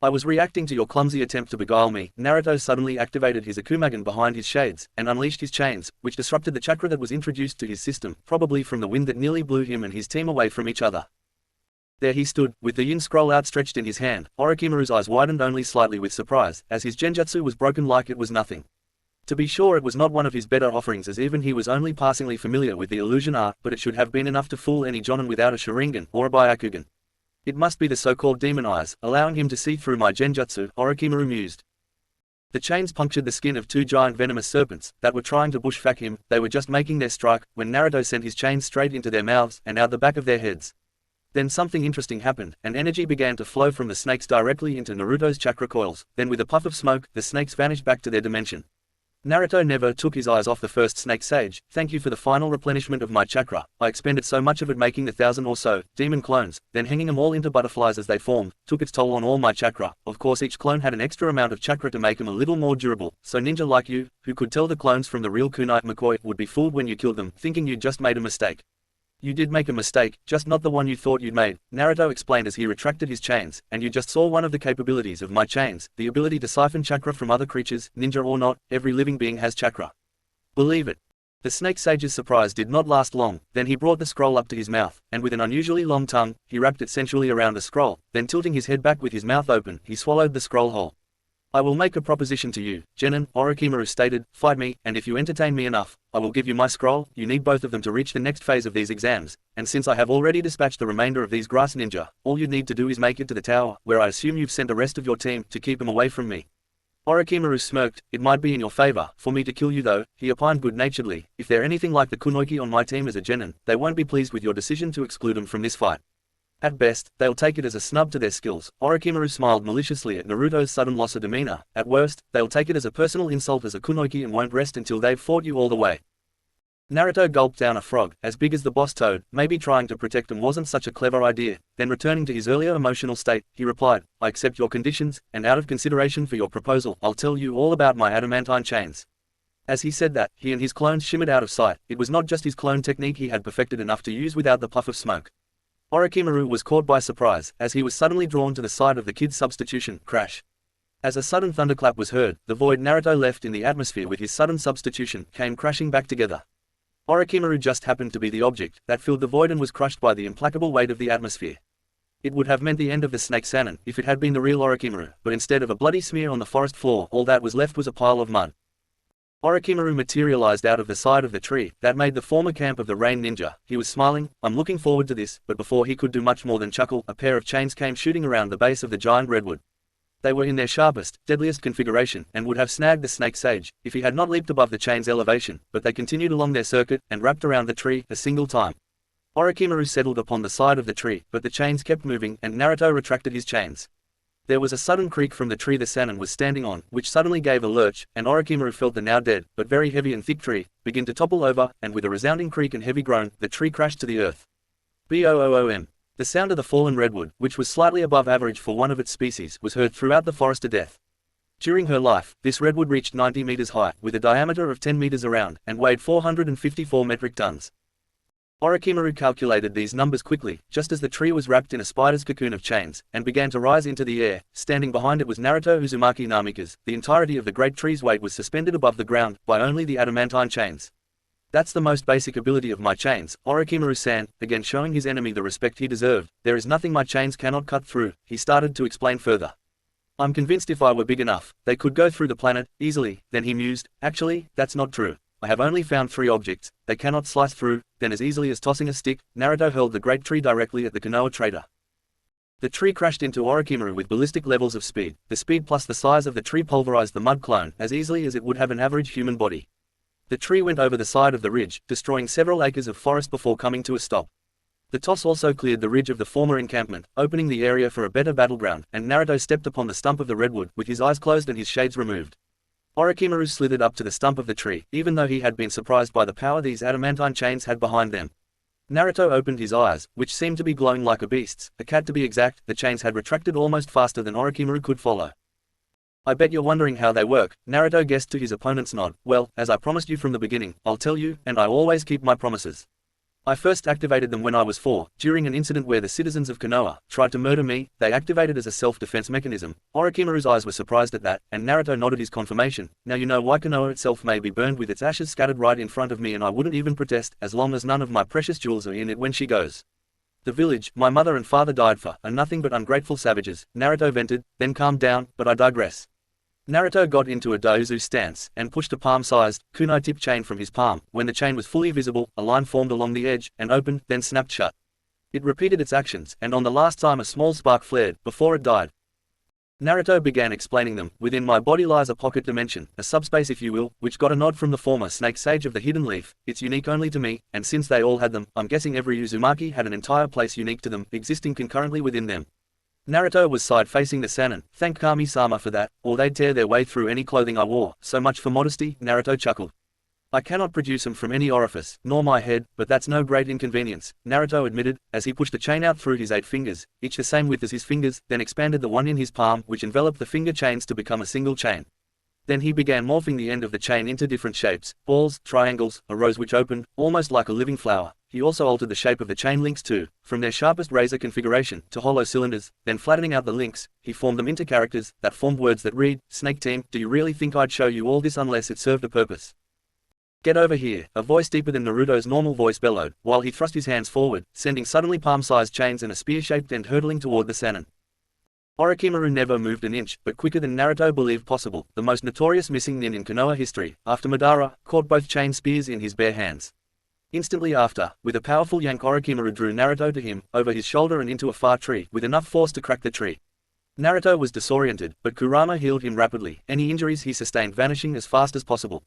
I was reacting to your clumsy attempt to beguile me. Naruto suddenly activated his Akumagen behind his shades, and unleashed his chains, which disrupted the chakra that was introduced to his system, probably from the wind that nearly blew him and his team away from each other. There he stood, with the yin scroll outstretched in his hand. Orochimaru's eyes widened only slightly with surprise, as his genjutsu was broken like it was nothing. To be sure, it was not one of his better offerings, as even he was only passingly familiar with the illusion art, but it should have been enough to fool any Jonin without a Sharingan or a Byakugan. It must be the so-called demon eyes, allowing him to see through my genjutsu, Orochimaru mused. The chains punctured the skin of two giant venomous serpents that were trying to bushwhack him. They were just making their strike when Naruto sent his chains straight into their mouths and out the back of their heads. Then something interesting happened, and energy began to flow from the snakes directly into Naruto's chakra coils. Then with a puff of smoke, the snakes vanished back to their dimension. Naruto never took his eyes off the first snake sage. Thank you for the final replenishment of my chakra. I expended so much of it making the 1,000 or so demon clones, then hanging them all into butterflies as they formed, took its toll on all my chakra. Of course each clone had an extra amount of chakra to make them a little more durable, so ninja like you, who could tell the clones from the real kunai McCoy, would be fooled when you killed them, thinking you just made a mistake. You did make a mistake, just not the one you thought you'd made, Naruto explained as he retracted his chains, and you just saw one of the capabilities of my chains, the ability to siphon chakra from other creatures, ninja or not, every living being has chakra. Believe it. The snake sage's surprise did not last long. Then he brought the scroll up to his mouth, and with an unusually long tongue, he wrapped it sensually around the scroll, then tilting his head back with his mouth open, he swallowed the scroll whole. I will make a proposition to you, Genin, Orochimaru stated. Fight me, and if you entertain me enough, I will give you my scroll. You need both of them to reach the next phase of these exams, and since I have already dispatched the remainder of these grass ninja, all you need to do is make it to the tower, where I assume you've sent the rest of your team to keep them away from me. Orochimaru smirked. It might be in your favor for me to kill you though, he opined good-naturedly. If they're anything like the kunoichi on my team as a Genin, they won't be pleased with your decision to exclude them from this fight. At best, they'll take it as a snub to their skills. Orochimaru smiled maliciously at Naruto's sudden loss of demeanor. At worst, they'll take it as a personal insult as a kunoichi and won't rest until they've fought you all the way. Naruto gulped down a frog, as big as the boss toad. Maybe trying to protect them wasn't such a clever idea. Then returning to his earlier emotional state, he replied, I accept your conditions, and out of consideration for your proposal, I'll tell you all about my adamantine chains. As he said that, he and his clones shimmered out of sight. It was not just his clone technique he had perfected enough to use without the puff of smoke. Orochimaru was caught by surprise, as he was suddenly drawn to the side of the kid's substitution, crash. As a sudden thunderclap was heard, the void Naruto left in the atmosphere with his sudden substitution came crashing back together. Orochimaru just happened to be the object that filled the void and was crushed by the implacable weight of the atmosphere. It would have meant the end of the snake Sannin if it had been the real Orochimaru, but instead of a bloody smear on the forest floor, all that was left was a pile of mud. Orochimaru materialized out of the side of the tree that made the former camp of the Rain Ninja. He was smiling, "I'm looking forward to this," but before he could do much more than chuckle, a pair of chains came shooting around the base of the giant redwood. They were in their sharpest, deadliest configuration, and would have snagged the snake sage if he had not leaped above the chain's elevation, but they continued along their circuit and wrapped around the tree a single time. Orochimaru settled upon the side of the tree, but the chains kept moving and Naruto retracted his chains. There was a sudden creak from the tree the Sannin was standing on, which suddenly gave a lurch, and Orochimaru felt the now dead, but very heavy and thick tree, begin to topple over, and with a resounding creak and heavy groan, the tree crashed to the earth. Boom! The sound of the fallen redwood, which was slightly above average for one of its species, was heard throughout the forest to death. During her life, this redwood reached 90 meters high, with a diameter of 10 meters around, and weighed 454 metric tons. Orochimaru calculated these numbers quickly, just as the tree was wrapped in a spider's cocoon of chains, and began to rise into the air. Standing behind it was Naruto Uzumaki Namikaze. The entirety of the great tree's weight was suspended above the ground, by only the adamantine chains. "That's the most basic ability of my chains, Orochimaru-san," again showing his enemy the respect he deserved. "There is nothing my chains cannot cut through," he started to explain further. "I'm convinced if I were big enough, they could go through the planet, easily." Then he mused, "Actually, that's not true. I have only found 3 objects they cannot slice through." Then as easily as tossing a stick, Naruto hurled the great tree directly at the Konoha traitor. The tree crashed into Orochimaru with ballistic levels of speed. The speed plus the size of the tree pulverized the mud clone as easily as it would have an average human body. The tree went over the side of the ridge, destroying several acres of forest before coming to a stop. The toss also cleared the ridge of the former encampment, opening the area for a better battleground, and Naruto stepped upon the stump of the redwood, with his eyes closed and his shades removed. Orochimaru slithered up to the stump of the tree, even though he had been surprised by the power these adamantine chains had behind them. Naruto opened his eyes, which seemed to be glowing like a beast's, a cat to be exact. The chains had retracted almost faster than Orochimaru could follow. "I bet you're wondering how they work," Naruto guessed to his opponent's nod. "Well, as I promised you from the beginning, I'll tell you, and I always keep my promises. I first activated them when I was 4, during an incident where the citizens of Konoha tried to murder me. They activated as a self-defense mechanism." Orochimaru's eyes were surprised at that, and Naruto nodded his confirmation. "Now you know why Konoha itself may be burned with its ashes scattered right in front of me, and I wouldn't even protest, as long as none of my precious jewels are in it when she goes. The village my mother and father died for are nothing but ungrateful savages," Naruto vented, then calmed down, "but I digress." Naruto got into a dozu stance, and pushed a palm-sized, kunai-tip chain from his palm. When the chain was fully visible, a line formed along the edge, and opened, then snapped shut. It repeated its actions, and on the last time a small spark flared, before it died. Naruto began explaining them. "Within my body lies a pocket dimension, a subspace if you will, which got a nod from the former snake sage of the hidden leaf. It's unique only to me, and since they all had them, I'm guessing every Uzumaki had an entire place unique to them, existing concurrently within them." Naruto was side-facing the Sannin. "Thank Kami-sama for that, or they'd tear their way through any clothing I wore. So much for modesty," Naruto chuckled. "I cannot produce them from any orifice, nor my head, but that's no great inconvenience," Naruto admitted, as he pushed the chain out through his 8 fingers, each the same width as his fingers, then expanded the one in his palm, which enveloped the finger chains to become a single chain. Then he began morphing the end of the chain into different shapes, balls, triangles, a rose which opened, almost like a living flower. He also altered the shape of the chain links too, from their sharpest razor configuration, to hollow cylinders. Then flattening out the links, he formed them into characters, that formed words that read, "Snake Team, do you really think I'd show you all this unless it served a purpose? Get over here," a voice deeper than Naruto's normal voice bellowed, while he thrust his hands forward, sending suddenly palm-sized chains and a spear-shaped end hurtling toward the Sannin. Orochimaru never moved an inch, but quicker than Naruto believed possible, the most notorious missing nin in Konoha history, after Madara, caught both chain spears in his bare hands. Instantly after, with a powerful yank, Orochimaru drew Naruto to him, over his shoulder and into a far tree, with enough force to crack the tree. Naruto was disoriented, but Kurama healed him rapidly, any injuries he sustained vanishing as fast as possible.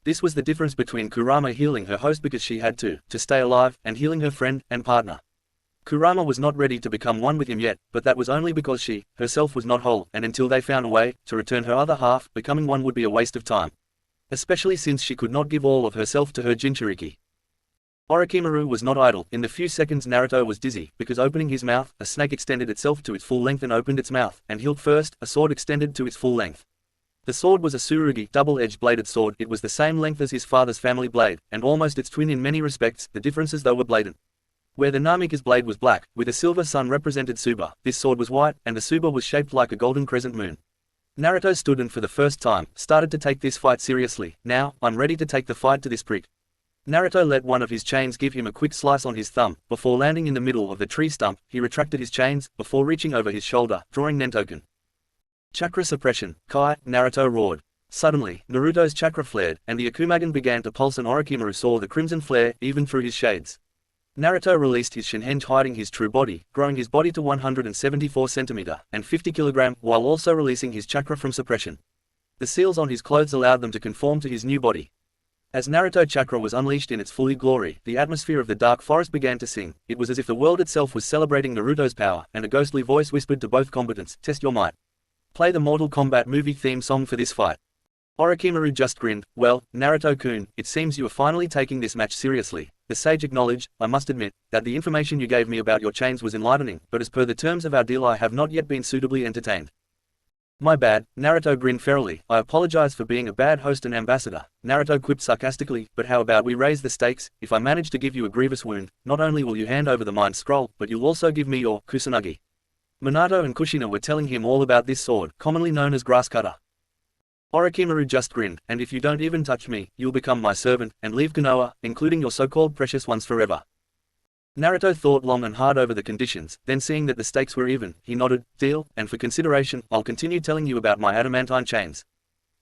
This was the difference between Kurama healing her host because she had to stay alive, and healing her friend and partner. Kurama was not ready to become one with him yet, but that was only because she, herself was not whole, and until they found a way to return her other half, becoming one would be a waste of time. Especially since she could not give all of herself to her Jinchuriki. Orochimaru was not idle. In the few seconds Naruto was dizzy, because opening his mouth, a snake extended itself to its full length and opened its mouth, and healed first, a sword extended to its full length. The sword was a tsurugi, double-edged bladed sword. It was the same length as his father's family blade, and almost its twin in many respects, the differences though were blatant. Where the Namika's blade was black, with a silver sun represented Tsuba, this sword was white, and the Tsuba was shaped like a golden crescent moon. Naruto stood and for the first time, started to take this fight seriously. Now, I'm ready to take the fight to this prick. Naruto let one of his chains give him a quick slice on his thumb. Before landing in the middle of the tree stump, he retracted his chains, before reaching over his shoulder, drawing Nentoken. Chakra suppression, Kai, Naruto roared. Suddenly, Naruto's chakra flared, and the Akumagen began to pulse and Orochimaru saw the crimson flare, even through his shades. Naruto released his Shinhenge hiding his true body, growing his body to 174 cm, and 50 kg, while also releasing his chakra from suppression. The seals on his clothes allowed them to conform to his new body. As Naruto chakra was unleashed in its fully glory, the atmosphere of the dark forest began to sing. It was as if the world itself was celebrating Naruto's power, and a ghostly voice whispered to both combatants, "Test your might. Play the Mortal Kombat movie theme song for this fight." Orochimaru just grinned. "Well, Naruto-kun, it seems you are finally taking this match seriously." The sage acknowledged, "I must admit, that the information you gave me about your chains was enlightening, but as per the terms of our deal I have not yet been suitably entertained." "My bad," Naruto grinned ferally. "I apologize for being a bad host and ambassador." Naruto quipped sarcastically, "But how about we raise the stakes? If I manage to give you a grievous wound, not only will you hand over the Mind Scroll, but you'll also give me your Kusanagi." Minato and Kushina were telling him all about this sword, commonly known as grass cutter. Orochimaru just grinned, "And if you don't even touch me, you'll become my servant, and leave Konoha, including your so-called precious ones forever." Naruto thought long and hard over the conditions, then seeing that the stakes were even, he nodded, "Deal, and for consideration, I'll continue telling you about my adamantine chains."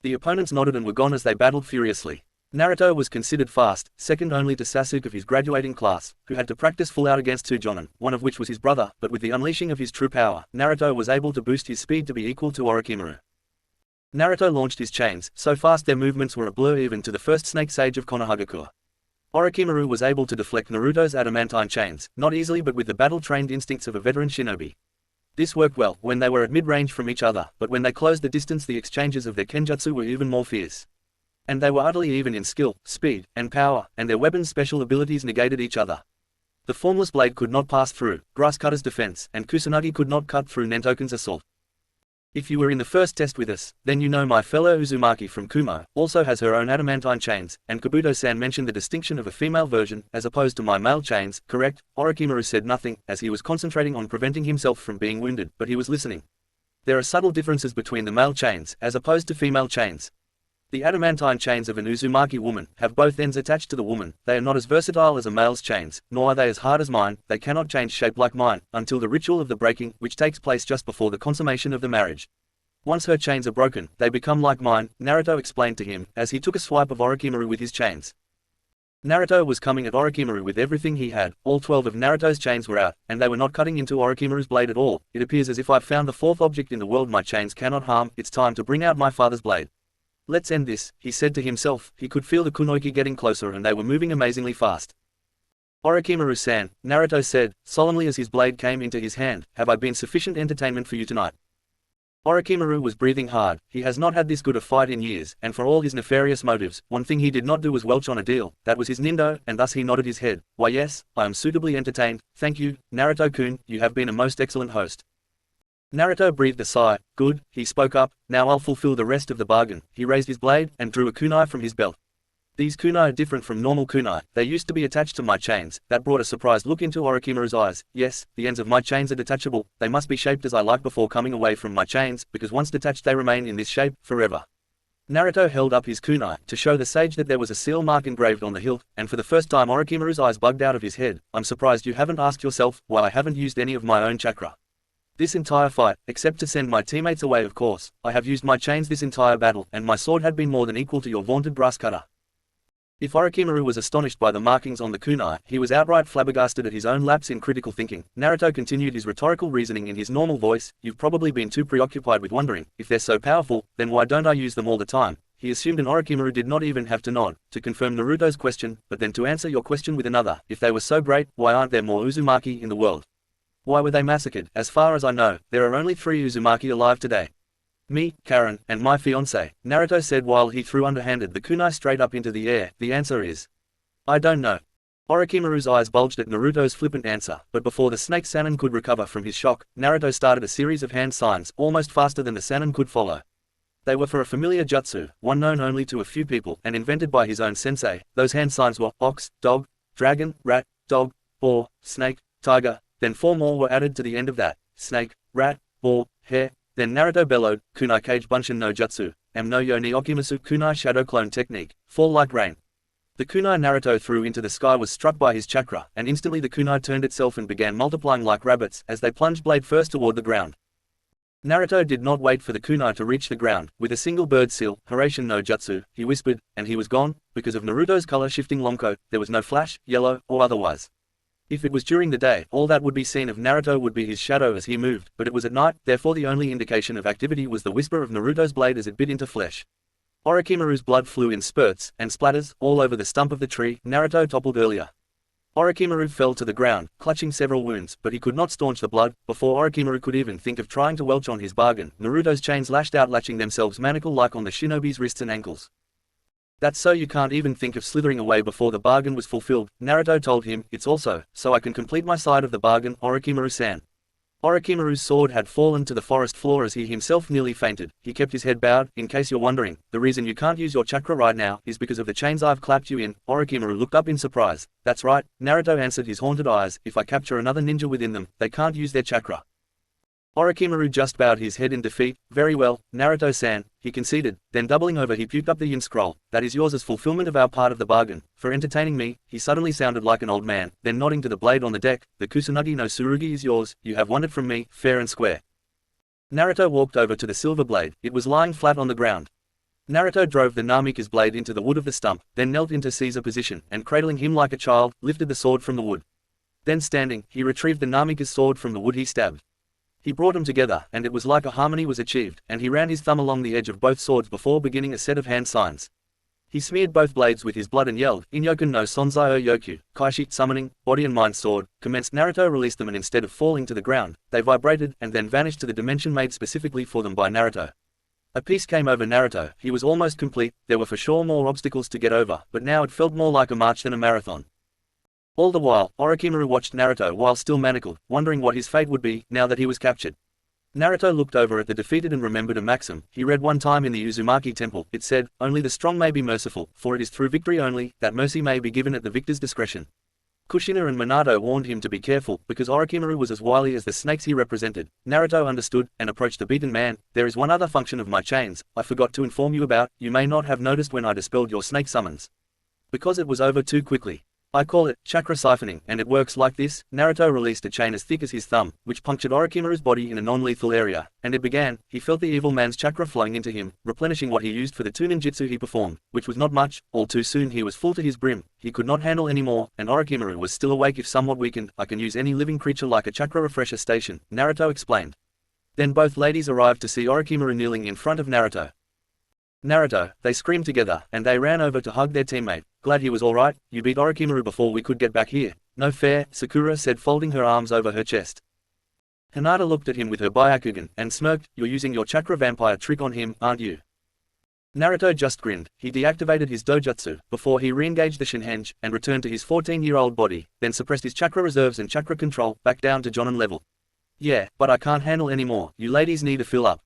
The opponents nodded and were gone as they battled furiously. Naruto was considered fast, second only to Sasuke of his graduating class, who had to practice full out against two Jonin, one of which was his brother, but with the unleashing of his true power, Naruto was able to boost his speed to be equal to Orochimaru. Naruto launched his chains, so fast their movements were a blur even to the first snake sage of Konohagakure. Orochimaru was able to deflect Naruto's adamantine chains, not easily but with the battle-trained instincts of a veteran shinobi. This worked well when they were at mid-range from each other, but when they closed the distance the exchanges of their kenjutsu were even more fierce. And they were utterly even in skill, speed, and power, and their weapons' special abilities negated each other. The formless blade could not pass through Grass Cutter's defense, and Kusanagi could not cut through Nentoken's assault. If you were in the first test with us, then you know my fellow Uzumaki from Kumo also has her own adamantine chains, and Kabuto-san mentioned the distinction of a female version, as opposed to my male chains, correct? Orochimaru said nothing, as he was concentrating on preventing himself from being wounded, but he was listening. There are subtle differences between the male chains, as opposed to female chains. The adamantine chains of an Uzumaki woman have both ends attached to the woman. They are not as versatile as a male's chains, nor are they as hard as mine. They cannot change shape like mine, until the ritual of the breaking, which takes place just before the consummation of the marriage. Once her chains are broken, they become like mine, Naruto explained to him, as he took a swipe of Orochimaru with his chains. Naruto was coming at Orochimaru with everything he had. All 12 of Naruto's chains were out, and they were not cutting into Orochimaru's blade at all. It appears as if I've found the fourth object in the world my chains cannot harm. It's time to bring out my father's blade. Let's end this, he said to himself. He could feel the kunoichi getting closer and they were moving amazingly fast. Orochimaru-san, Naruto said, solemnly as his blade came into his hand, have I been sufficient entertainment for you tonight? Orochimaru was breathing hard. He has not had this good a fight in years, and for all his nefarious motives, one thing he did not do was welch on a deal. That was his nindo, and thus he nodded his head. Why yes, I am suitably entertained, thank you, Naruto-kun, you have been a most excellent host. Naruto breathed a sigh. Good, he spoke up, now I'll fulfill the rest of the bargain. He raised his blade, and drew a kunai from his belt. These kunai are different from normal kunai, they used to be attached to my chains. That brought a surprised look into Orochimaru's eyes. Yes, the ends of my chains are detachable, they must be shaped as I like before coming away from my chains, because once detached they remain in this shape, forever. Naruto held up his kunai, to show the sage that there was a seal mark engraved on the hilt, and for the first time Orochimaru's eyes bugged out of his head. I'm surprised you haven't asked yourself, why I haven't used any of my own chakra. This entire fight, except to send my teammates away of course, I have used my chains this entire battle, and my sword had been more than equal to your vaunted grass cutter. If Orochimaru was astonished by the markings on the kunai, he was outright flabbergasted at his own lapse in critical thinking. Naruto continued his rhetorical reasoning in his normal voice, you've probably been too preoccupied with wondering, if they're so powerful, then why don't I use them all the time? He assumed an Orochimaru did not even have to nod, to confirm Naruto's question, but then to answer your question with another, if they were so great, why aren't there more Uzumaki in the world? Why were they massacred? As far as I know, there are only 3 Uzumaki alive today. Me, Karen, and my fiancé, Naruto said while he threw underhanded the kunai straight up into the air. The answer is, I don't know. Orochimaru's eyes bulged at Naruto's flippant answer, but before the snake Sannin could recover from his shock, Naruto started a series of hand signs, almost faster than the Sannin could follow. They were for a familiar jutsu, one known only to a few people and invented by his own sensei. Those hand signs were ox, dog, dragon, rat, dog, boar, snake, tiger, then 4 more were added to the end of that: snake, rat, boar, hare. Then Naruto bellowed, "Kunai Kage Bunshin no Jutsu, am no yo ni Okimasu Kunai Shadow Clone Technique, fall like rain." The kunai Naruto threw into the sky was struck by his chakra, and instantly the kunai turned itself and began multiplying like rabbits as they plunged blade first toward the ground. Naruto did not wait for the kunai to reach the ground. With a single bird seal, Haraishin no Jutsu, he whispered, and he was gone. Because of Naruto's color-shifting long coat, there was no flash, yellow, or otherwise. If it was during the day, all that would be seen of Naruto would be his shadow as he moved, but it was at night, therefore the only indication of activity was the whisper of Naruto's blade as it bit into flesh. Orochimaru's blood flew in spurts and splatters all over the stump of the tree Naruto toppled earlier. Orochimaru fell to the ground, clutching several wounds, but he could not staunch the blood. Before Orochimaru could even think of trying to welch on his bargain, Naruto's chains lashed out, latching themselves manacle-like on the shinobi's wrists and ankles. "That's so you can't even think of slithering away before the bargain was fulfilled," Naruto told him. "It's also, so I can complete my side of the bargain, Orochimaru-san." Orochimaru's sword had fallen to the forest floor as he himself nearly fainted. He kept his head bowed. "In case you're wondering, the reason you can't use your chakra right now is because of the chains I've clapped you in." Orochimaru looked up in surprise. "That's right," Naruto answered, his haunted eyes. "If I capture another ninja within them, they can't use their chakra." Orochimaru just bowed his head in defeat. "Very well, Naruto-san," he conceded, then doubling over he puked up the yin scroll. "That is yours as fulfillment of our part of the bargain, for entertaining me." He suddenly sounded like an old man, then nodding to the blade on the deck, "The Kusanagi no Tsurugi is yours, you have won it from me, fair and square." Naruto walked over to the silver blade. It was lying flat on the ground. Naruto drove the Namika's blade into the wood of the stump, then knelt into Caesar position, and cradling him like a child, lifted the sword from the wood. Then standing, he retrieved the Namika's sword from the wood he stabbed. He brought them together, and it was like a harmony was achieved, and he ran his thumb along the edge of both swords before beginning a set of hand signs. He smeared both blades with his blood and yelled, "Inyoken no Sonzai o Yoku, Kaishi," summoning, body and mind sword, commenced. Naruto released them, and instead of falling to the ground, they vibrated, and then vanished to the dimension made specifically for them by Naruto. A peace came over Naruto. He was almost complete. There were for sure more obstacles to get over, but now it felt more like a march than a marathon. All the while, Orochimaru watched Naruto while still manacled, wondering what his fate would be, now that he was captured. Naruto looked over at the defeated and remembered a maxim he read one time in the Uzumaki temple. It said, "Only the strong may be merciful, for it is through victory only, that mercy may be given at the victor's discretion." Kushina and Minato warned him to be careful, because Orochimaru was as wily as the snakes he represented. Naruto understood, and approached the beaten man. "There is one other function of my chains, I forgot to inform you about. You may not have noticed when I dispelled your snake summons, because it was over too quickly. I call it chakra siphoning, and it works like this." Naruto released a chain as thick as his thumb, which punctured Orochimaru's body in a non-lethal area, and it began. He felt the evil man's chakra flowing into him, replenishing what he used for the two ninjutsu he performed, which was not much. All too soon he was full to his brim. He could not handle any more, and Orochimaru was still awake if somewhat weakened. "I can use any living creature like a chakra refresher station," Naruto explained. Then both ladies arrived to see Orochimaru kneeling in front of Naruto. "Naruto," they screamed together, and they ran over to hug their teammate. "Glad he was alright. You beat Orochimaru before we could get back here." "No fair," Sakura said, folding her arms over her chest. Hinata looked at him with her Byakugan, and smirked. "You're using your chakra vampire trick on him, aren't you?" Naruto just grinned. He deactivated his dojutsu, before he re-engaged the Shinhenge, and returned to his 14-year-old body, then suppressed his chakra reserves and chakra control, back down to Jonin level. "Yeah, but I can't handle any more. You ladies need to fill up."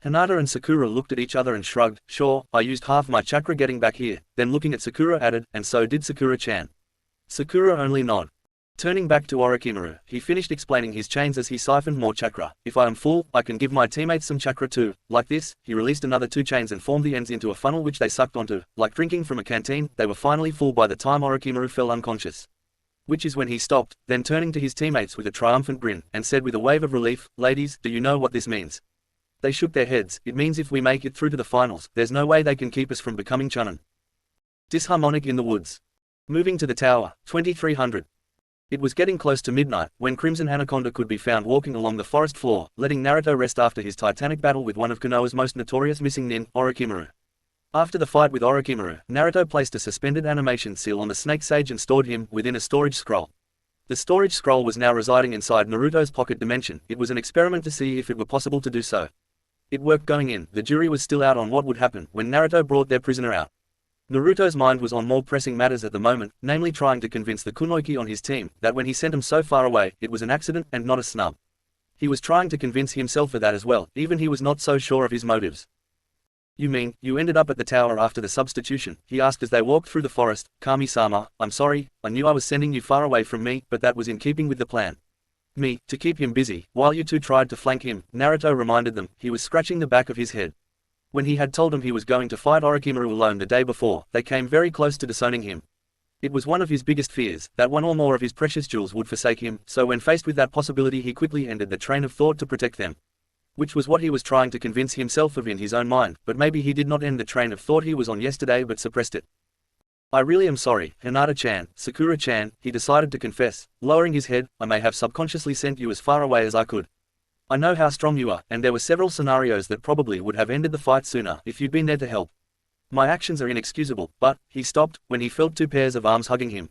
Hinata and Sakura looked at each other and shrugged. "Sure, I used half my chakra getting back here," then looking at Sakura added, "and so did Sakura-chan." Sakura only nodded. Turning back to Orochimaru, he finished explaining his chains as he siphoned more chakra. "If I am full, I can give my teammates some chakra too." Like this, he released another 2 chains and formed the ends into a funnel which they sucked onto. Like drinking from a canteen, they were finally full by the time Orochimaru fell unconscious. Which is when he stopped, then turning to his teammates with a triumphant grin, and said with a wave of relief, "Ladies, do you know what this means?" They shook their heads. "It means if we make it through to the finals, there's no way they can keep us from becoming Chunin." Disharmonic in the woods. Moving to the tower, 2300. It was getting close to midnight, when Crimson Anaconda could be found walking along the forest floor, letting Naruto rest after his titanic battle with one of Konoha's most notorious missing nin, Orochimaru. After the fight with Orochimaru, Naruto placed a suspended animation seal on the snake sage and stored him within a storage scroll. The storage scroll was now residing inside Naruto's pocket dimension. It was an experiment to see if it were possible to do so. It worked going in. The jury was still out on what would happen when Naruto brought their prisoner out. Naruto's mind was on more pressing matters at the moment, namely trying to convince the Kunoichi on his team that when he sent him so far away, it was an accident and not a snub. He was trying to convince himself of that as well, even he was not so sure of his motives. You mean, you ended up at the tower after the substitution? He asked as they walked through the forest. Kami-sama, I'm sorry, I knew I was sending you far away from me, but that was in keeping with the plan. To keep him busy, while you two tried to flank him, Naruto reminded them. He was scratching the back of his head. When he had told them he was going to fight Orochimaru alone the day before, they came very close to disowning him. It was one of his biggest fears, that one or more of his precious jewels would forsake him, so when faced with that possibility he quickly ended the train of thought to protect them. Which was what he was trying to convince himself of in his own mind, but maybe he did not end the train of thought he was on yesterday but suppressed it. I really am sorry, Hinata-chan, Sakura-chan, he decided to confess, lowering his head. I may have subconsciously sent you as far away as I could. I know how strong you are, and there were several scenarios that probably would have ended the fight sooner if you'd been there to help. My actions are inexcusable, but, he stopped, when he felt two pairs of arms hugging him.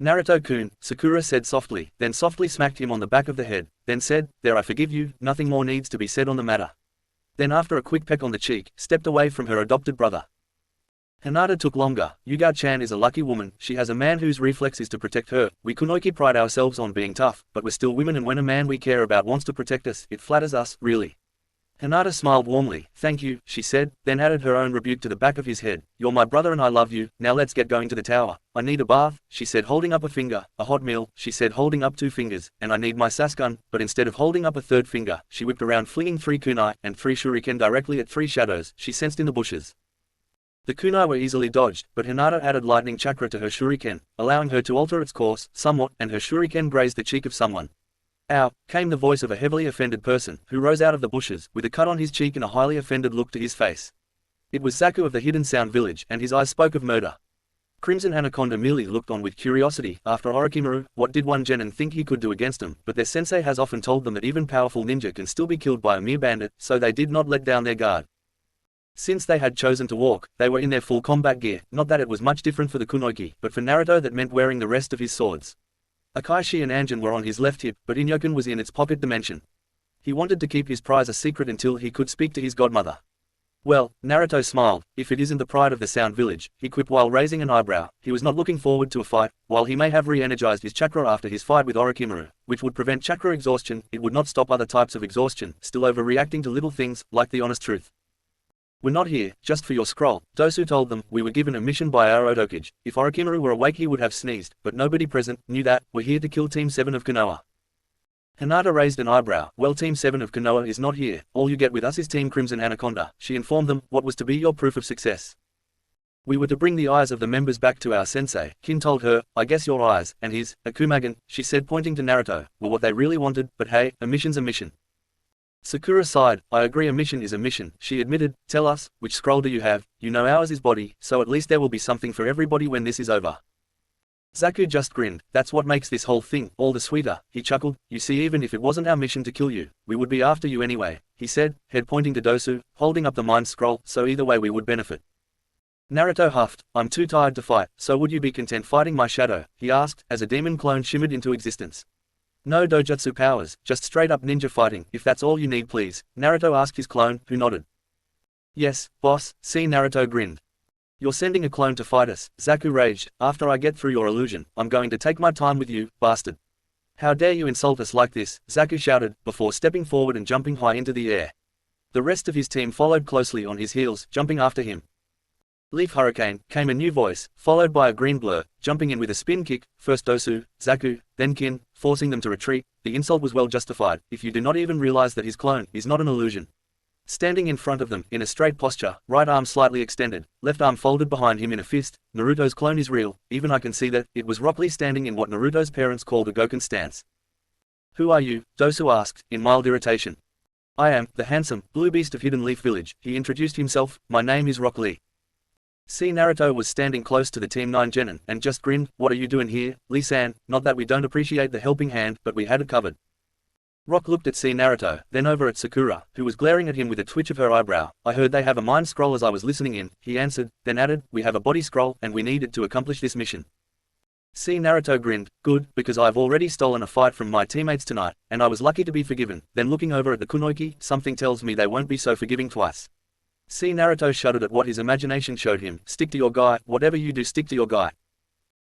Naruto-kun, Sakura said softly, then softly smacked him on the back of the head, then said, there I forgive you, nothing more needs to be said on the matter. Then after a quick peck on the cheek, stepped away from her adopted brother. Hinata took longer. Yuga-chan is a lucky woman, she has a man whose reflex is to protect her. We kunoichi pride ourselves on being tough, but we're still women, and when a man we care about wants to protect us, it flatters us, really. Hinata smiled warmly. Thank you, she said, then added her own rebuke to the back of his head. You're my brother and I love you, now let's get going to the tower. I need a bath, she said holding up a finger, a hot meal, she said holding up two fingers, and I need my sasuke, but instead of holding up a third finger, she whipped around flinging 3 kunai, and 3 shuriken directly at 3 shadows she sensed in the bushes. The kunai were easily dodged, but Hinata added lightning chakra to her shuriken, allowing her to alter its course, somewhat, and her shuriken grazed the cheek of someone. Ow, came the voice of a heavily offended person, who rose out of the bushes, with a cut on his cheek and a highly offended look to his face. It was Zaku of the Hidden Sound Village, and his eyes spoke of murder. Crimson Anaconda merely looked on with curiosity. After Orochimaru, what did one genin think he could do against him? But their sensei has often told them that even powerful ninja can still be killed by a mere bandit, so they did not let down their guard. Since they had chosen to walk, they were in their full combat gear, not that it was much different for the kunoichi, but for Naruto that meant wearing the rest of his swords. Kakashi and Anjin were on his left hip, but Inyoken was in its pocket dimension. He wanted to keep his prize a secret until he could speak to his godmother. Well, Naruto smiled. If it isn't the pride of the Sound Village, he quipped while raising an eyebrow. He was not looking forward to a fight. While he may have re-energized his chakra after his fight with Orochimaru, which would prevent chakra exhaustion, it would not stop other types of exhaustion, still overreacting to little things, like the honest truth. We're not here, just for your scroll, Dosu told them. We were given a mission by our Otokage. If Orochimaru were awake he would have sneezed, but nobody present knew that. We're here to kill Team 7 of Konoha. Hinata raised an eyebrow. Well, Team 7 of Konoha is not here. All you get with us is Team Crimson Anaconda. She informed them. What was to be your proof of success? We were to bring the eyes of the members back to our sensei. Kin told her, I guess your eyes, and his, Akumagan, she said pointing to Naruto, were what they really wanted, but hey, a mission's a mission. Sakura sighed. I agree, a mission is a mission, she admitted. Tell us, which scroll do you have? You know ours is body, so at least there will be something for everybody when this is over. Zaku just grinned. That's what makes this whole thing all the sweeter, he chuckled. You see, even if it wasn't our mission to kill you, we would be after you anyway, he said, head pointing to Dosu, holding up the mind scroll, so either way we would benefit. Naruto huffed. I'm too tired to fight, so would you be content fighting my shadow? He asked, as a demon clone shimmered into existence. No dojutsu powers, just straight up ninja fighting, if that's all you need please, Naruto asked his clone, who nodded. Yes, boss, see, Naruto grinned. You're sending a clone to fight us, Zaku raged. After I get through your illusion, I'm going to take my time with you, bastard. How dare you insult us like this, Zaku shouted, before stepping forward and jumping high into the air. The rest of his team followed closely on his heels, jumping after him. Leaf Hurricane, came a new voice, followed by a green blur, jumping in with a spin kick, first Dosu, Zaku, then Kin, forcing them to retreat. The insult was well justified, if you do not even realize that his clone is not an illusion. Standing in front of them, in a straight posture, right arm slightly extended, left arm folded behind him in a fist, Naruto's clone is real, even I can see that. It was Rock Lee standing in what Naruto's parents called a Goken stance. Who are you? Dosu asked, in mild irritation. I am, the handsome, blue beast of Hidden Leaf Village, he introduced himself. My name is Rock Lee. See, Naruto was standing close to the Team 9 genin, and just grinned. What are you doing here, Lee-san? Not that we don't appreciate the helping hand, but we had it covered. Rock looked at Naruto, then over at Sakura, who was glaring at him with a twitch of her eyebrow. I heard they have a mind scroll as I was listening in, he answered, then added, we have a body scroll, and we need it to accomplish this mission. See, Naruto grinned. Good, because I've already stolen a fight from my teammates tonight, and I was lucky to be forgiven. Then looking over at the kunoichi, something tells me they won't be so forgiving twice. See, Naruto shuddered at what his imagination showed him. Stick to your guy, whatever you do, stick to your guy.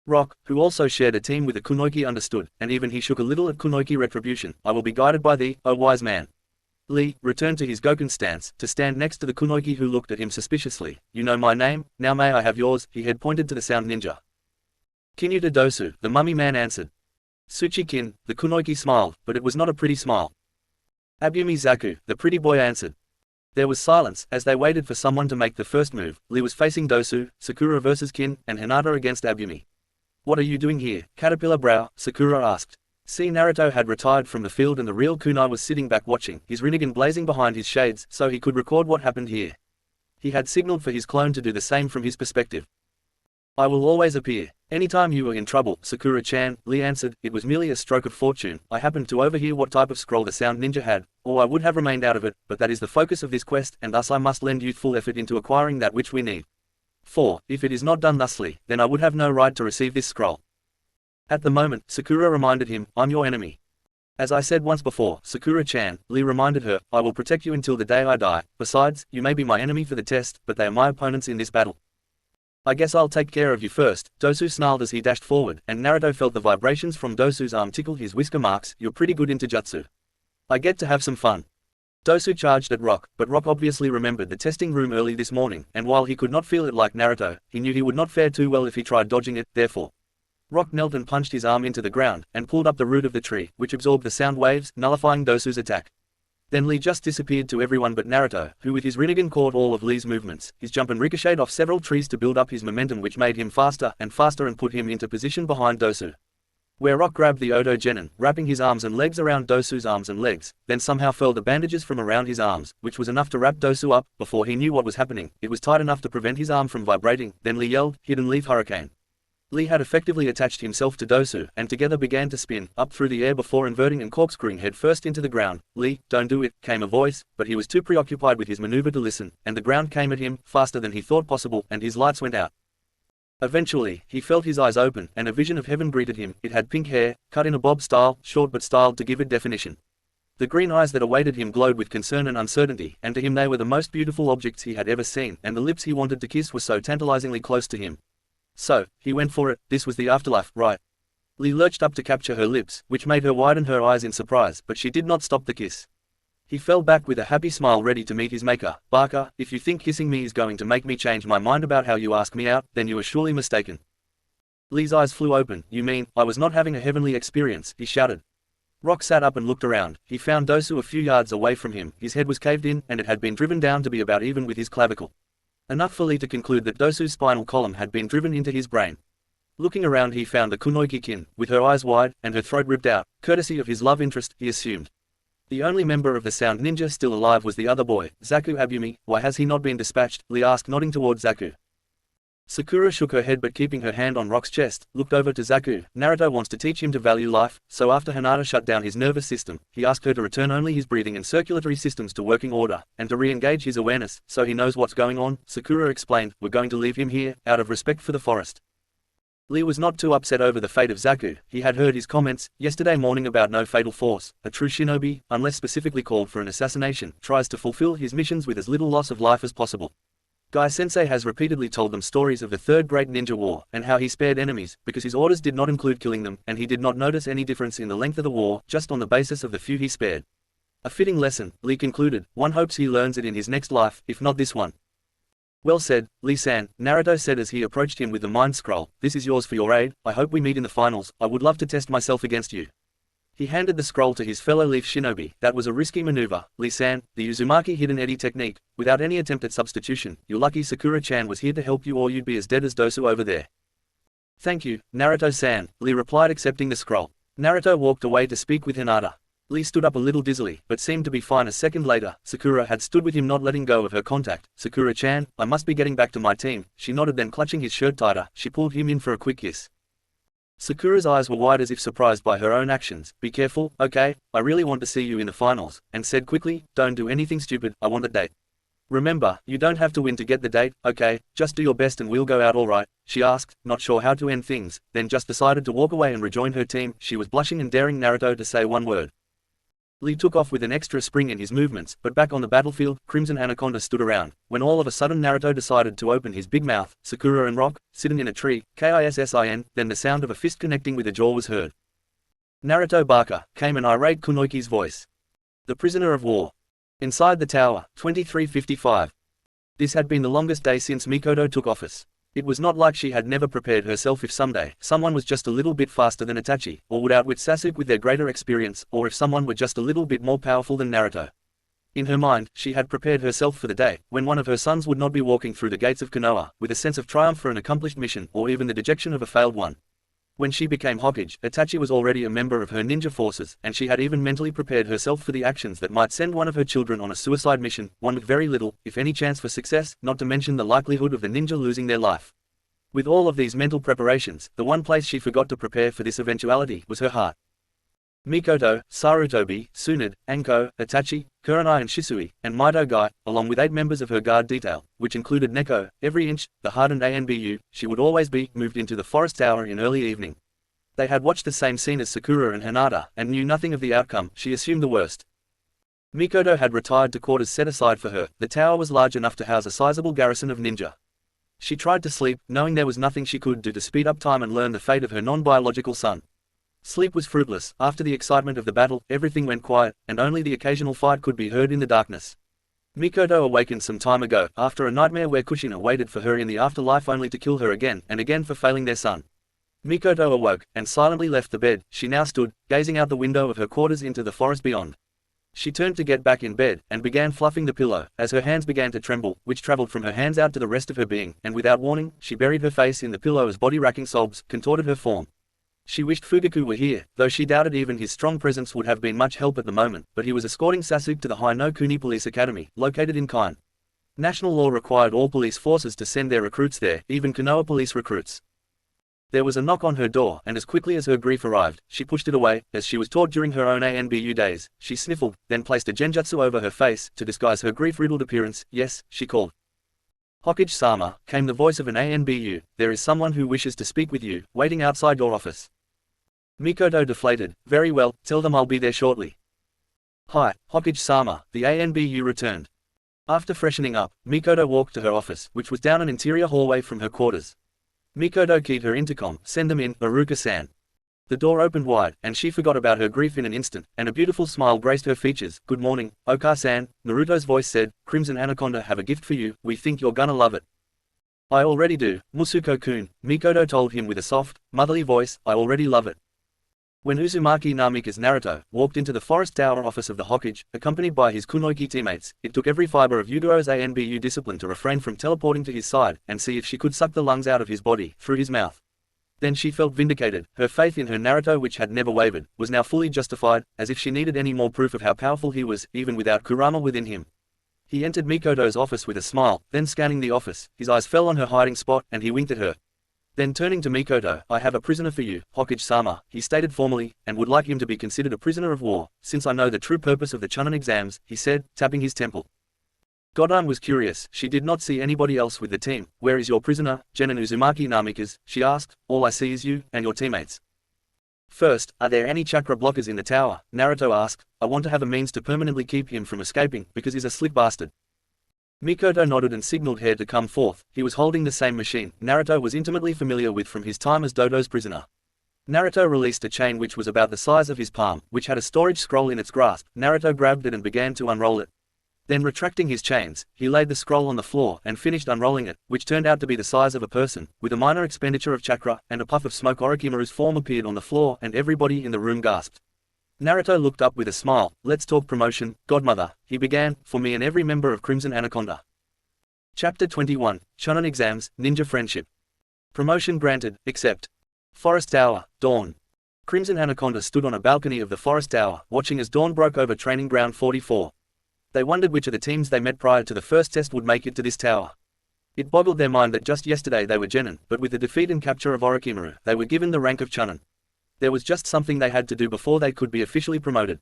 Rock, who also shared a team with the kunoichi, understood, and even he shook a little at kunoichi retribution. I will be guided by thee, O wise man. Lee returned to his Goken stance, to stand next to the kunoichi, who looked at him suspiciously. You know my name, now may I have yours? He had pointed to the sound ninja. Kinyuta Dosu, the mummy man answered. Tsuchi-kin, the kunoichi smiled, but it was not a pretty smile. Abumi Zaku, the pretty boy answered. There was silence, as they waited for someone to make the first move. Lee was facing Dosu, Sakura versus Kin, and Hinata against Abumi. What are you doing here, Caterpillar Brow? Sakura asked. See, Naruto had retired from the field and the real kunai was sitting back watching, his rinnegan blazing behind his shades, so he could record what happened here. He had signaled for his clone to do the same from his perspective. I will always appear. Anytime you were in trouble, Sakura-chan, Lee answered. It was merely a stroke of fortune. I happened to overhear what type of scroll the sound ninja had, or I would have remained out of it, but that is the focus of this quest, and thus I must lend youthful effort into acquiring that which we need. For, if it is not done thusly, then I would have no right to receive this scroll. At the moment, Sakura reminded him, I'm your enemy. As I said once before, Sakura-chan, Lee reminded her, I will protect you until the day I die. Besides, you may be my enemy for the test, but they are my opponents in this battle. I guess I'll take care of you first, Dosu snarled as he dashed forward, and Naruto felt the vibrations from Dosu's arm tickle his whisker marks. You're pretty good into jutsu. I get to have some fun. Dosu charged at Rock, but Rock obviously remembered the testing room early this morning, and while he could not feel it like Naruto, he knew he would not fare too well if he tried dodging it. Therefore, Rock knelt and punched his arm into the ground, and pulled up the root of the tree, which absorbed the sound waves, nullifying Dosu's attack. Then Lee just disappeared to everyone but Naruto, who with his rinnegan caught all of Lee's movements. His jump and ricocheted off several trees to build up his momentum, which made him faster and put him into position behind Dosu. Where Rock grabbed the Odo Genin, wrapping his arms and legs around Dosu's arms and legs, then somehow furled the bandages from around his arms, which was enough to wrap Dosu up. Before he knew what was happening, it was tight enough to prevent his arm from vibrating. Then Lee yelled, Hidden Leaf Hurricane. Lee had effectively attached himself to Dosu, and together began to spin up through the air before inverting and corkscrewing headfirst into the ground. Lee, don't do it, came a voice, but he was too preoccupied with his maneuver to listen, and the ground came at him, faster than he thought possible, and his lights went out. Eventually, he felt his eyes open, and a vision of heaven greeted him. It had pink hair, cut in a bob style, short but styled to give it definition. The green eyes that awaited him glowed with concern and uncertainty, and to him they were the most beautiful objects he had ever seen, and the lips he wanted to kiss were so tantalizingly close to him. So, he went for it. This was the afterlife, right? Lee lurched up to capture her lips, which made her widen her eyes in surprise, but she did not stop the kiss. He fell back with a happy smile, ready to meet his maker. Barker, if you think kissing me is going to make me change my mind about how you ask me out, then you are surely mistaken. Lee's eyes flew open. You mean, I was not having a heavenly experience, he shouted. Rock sat up and looked around. He found Dosu a few yards away from him. His head was caved in, and it had been driven down to be about even with his clavicle. Enough for Lee to conclude that Dosu's spinal column had been driven into his brain. Looking around, he found the kunoichi-kin, with her eyes wide, and her throat ripped out, courtesy of his love interest, he assumed. The only member of the sound ninja still alive was the other boy, Zaku Abumi. Why has he not been dispatched? Lee asked, nodding towards Zaku. Sakura shook her head, but keeping her hand on Rock's chest, looked over to Zaku. Naruto wants to teach him to value life, so after Hinata shut down his nervous system, he asked her to return only his breathing and circulatory systems to working order, and to re-engage his awareness, so he knows what's going on. Sakura explained, we're going to leave him here, out of respect for the forest. Lee was not too upset over the fate of Zaku. He had heard his comments yesterday morning about no fatal force. A true shinobi, unless specifically called for an assassination, tries to fulfill his missions with as little loss of life as possible. Guy-sensei has repeatedly told them stories of the Third Great Ninja War, and how he spared enemies, because his orders did not include killing them, and he did not notice any difference in the length of the war, just on the basis of the few he spared. A fitting lesson, Lee concluded. One hopes he learns it in his next life, if not this one. Well said, Lee-san, Naruto said as he approached him with the Mind Scroll. This is yours for your aid. I hope we meet in the finals. I would love to test myself against you. He handed the scroll to his fellow Leaf Shinobi. That was a risky maneuver, Lee-san, the Uzumaki hidden eddy technique, without any attempt at substitution. You're lucky Sakura-chan was here to help you, or you'd be as dead as Dosu over there. Thank you, Naruto-san, Lee replied, accepting the scroll. Naruto walked away to speak with Hinata. Lee stood up a little dizzily, but seemed to be fine a second later. Sakura had stood with him, not letting go of her contact. Sakura-chan, I must be getting back to my team. She nodded, then clutching his shirt tighter, she pulled him in for a quick kiss. Sakura's eyes were wide as if surprised by her own actions. Be careful, okay? I really want to see you in the finals, and said quickly, don't do anything stupid, I want a date. Remember, you don't have to win to get the date, okay? Just do your best and we'll go out alright, she asked, not sure how to end things, then just decided to walk away and rejoin her team. She was blushing and daring Naruto to say one word. Lee took off with an extra spring in his movements, but back on the battlefield, Crimson Anaconda stood around, when all of a sudden Naruto decided to open his big mouth. Sakura and Rock, sitting in a tree, kissin, then the sound of a fist connecting with a jaw was heard. Naruto Barker, came an irate kunoichi's voice. The prisoner of war. Inside the tower, 23:55. This had been the longest day since Mikoto took office. It was not like she had never prepared herself if someday someone was just a little bit faster than Itachi, or would outwit Sasuke with their greater experience, or if someone were just a little bit more powerful than Naruto. In her mind, she had prepared herself for the day when one of her sons would not be walking through the gates of Konoha, with a sense of triumph for an accomplished mission, or even the dejection of a failed one. When she became Hokage, Itachi was already a member of her ninja forces, and she had even mentally prepared herself for the actions that might send one of her children on a suicide mission, one with very little, if any chance for success, not to mention the likelihood of the ninja losing their life. With all of these mental preparations, the one place she forgot to prepare for this eventuality was her heart. Mikoto, Sarutobi, Tsunade, Anko, Itachi, Kurenai and Shisui, and Mido Guy, along with 8 members of her guard detail, which included Neko, every inch, the hardened ANBU, she would always be, moved into the forest tower in early evening. They had watched the same scene as Sakura and Hinata, and knew nothing of the outcome. She assumed the worst. Mikoto had retired to quarters set aside for her. The tower was large enough to house a sizable garrison of ninja. She tried to sleep, knowing there was nothing she could do to speed up time and learn the fate of her non-biological son. Sleep was fruitless. After the excitement of the battle, everything went quiet, and only the occasional fight could be heard in the darkness. Mikoto awakened some time ago, after a nightmare where Kushina waited for her in the afterlife only to kill her again and again for failing their son. Mikoto awoke, and silently left the bed. She now stood, gazing out the window of her quarters into the forest beyond. She turned to get back in bed, and began fluffing the pillow, as her hands began to tremble, which traveled from her hands out to the rest of her being, and without warning, she buried her face in the pillow as body-racking sobs contorted her form. She wished Fugaku were here, though she doubted even his strong presence would have been much help at the moment, but he was escorting Sasuke to the High no Kuni Police Academy, located in Kine. National law required all police forces to send their recruits there, even Konoha police recruits. There was a knock on her door, and as quickly as her grief arrived, she pushed it away. As she was taught during her own ANBU days, she sniffled, then placed a genjutsu over her face, to disguise her grief-riddled appearance. Yes, she called. Hokage-sama, came the voice of an ANBU, there is someone who wishes to speak with you, waiting outside your office. Mikoto deflated. Very well, tell them I'll be there shortly. Hi, Hokage-sama, the ANBU returned. After freshening up, Mikoto walked to her office, which was down an interior hallway from her quarters. Mikoto keyed her intercom. Send them in, Iruka-san. The door opened wide, and she forgot about her grief in an instant, and a beautiful smile graced her features. Good morning, Oka-san, Naruto's voice said. Crimson Anaconda have a gift for you, we think you're gonna love it. I already do, Musuko-kun, Mikoto told him with a soft, motherly voice. I already love it. When Uzumaki Namikaze Naruto walked into the forest tower office of the Hokage, accompanied by his Kunoichi teammates, it took every fiber of Yuguro's ANBU discipline to refrain from teleporting to his side, and see if she could suck the lungs out of his body, through his mouth. Then she felt vindicated. Her faith in her Naruto, which had never wavered, was now fully justified, as if she needed any more proof of how powerful he was, even without Kurama within him. He entered Mikoto's office with a smile, then scanning the office, his eyes fell on her hiding spot, and he winked at her. Then turning to Mikoto, I have a prisoner for you, Hokage-sama, he stated formally, and would like him to be considered a prisoner of war, since I know the true purpose of the Chunin exams, he said, tapping his temple. Godam was curious. She did not see anybody else with the team. Where is your prisoner, Genin Uzumaki Namikaze? She asked. All I see is you, and your teammates. First, are there any chakra blockers in the tower? Naruto asked. I want to have a means to permanently keep him from escaping, because he's a slick bastard. Mikoto nodded and signaled her to come forth. He was holding the same machine Naruto was intimately familiar with from his time as Dodo's prisoner. Naruto released a chain which was about the size of his palm, which had a storage scroll in its grasp. Naruto grabbed it and began to unroll it. Then retracting his chains, he laid the scroll on the floor and finished unrolling it, which turned out to be the size of a person. With a minor expenditure of chakra, and a puff of smoke, Orochimaru's form appeared on the floor, and everybody in the room gasped. Naruto looked up with a smile. Let's talk promotion, godmother, he began, for me and every member of Crimson Anaconda. Chapter 21, Chunin Exams, Ninja Friendship. Promotion granted, except. Forest Tower, Dawn. Crimson Anaconda stood on a balcony of the Forest Tower, watching as dawn broke over Training Ground 44. They wondered which of the teams they met prior to the first test would make it to this tower. It boggled their mind that just yesterday they were Genin, but with the defeat and capture of Orochimaru, they were given the rank of Chunin. There was just something they had to do before they could be officially promoted.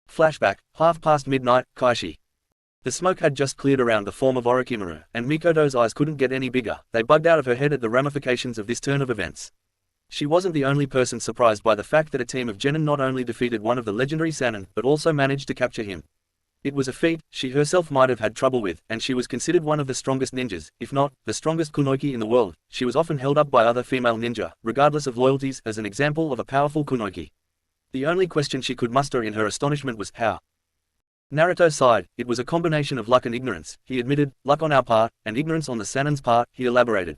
Flashback, half past midnight, Kaishi. The smoke had just cleared around the form of Orochimaru, and Mikoto's eyes couldn't get any bigger. They bugged out of her head at the ramifications of this turn of events. She wasn't the only person surprised by the fact that a team of Genin not only defeated one of the legendary Sannin, but also managed to capture him. It was a feat she herself might have had trouble with, and she was considered one of the strongest ninjas, if not, the strongest kunoichi in the world. She was often held up by other female ninja, regardless of loyalties, as an example of a powerful kunoichi. The only question she could muster in her astonishment was how. Naruto sighed. It was a combination of luck and ignorance, he admitted, luck on our part, and ignorance on the Sannin's part, he elaborated.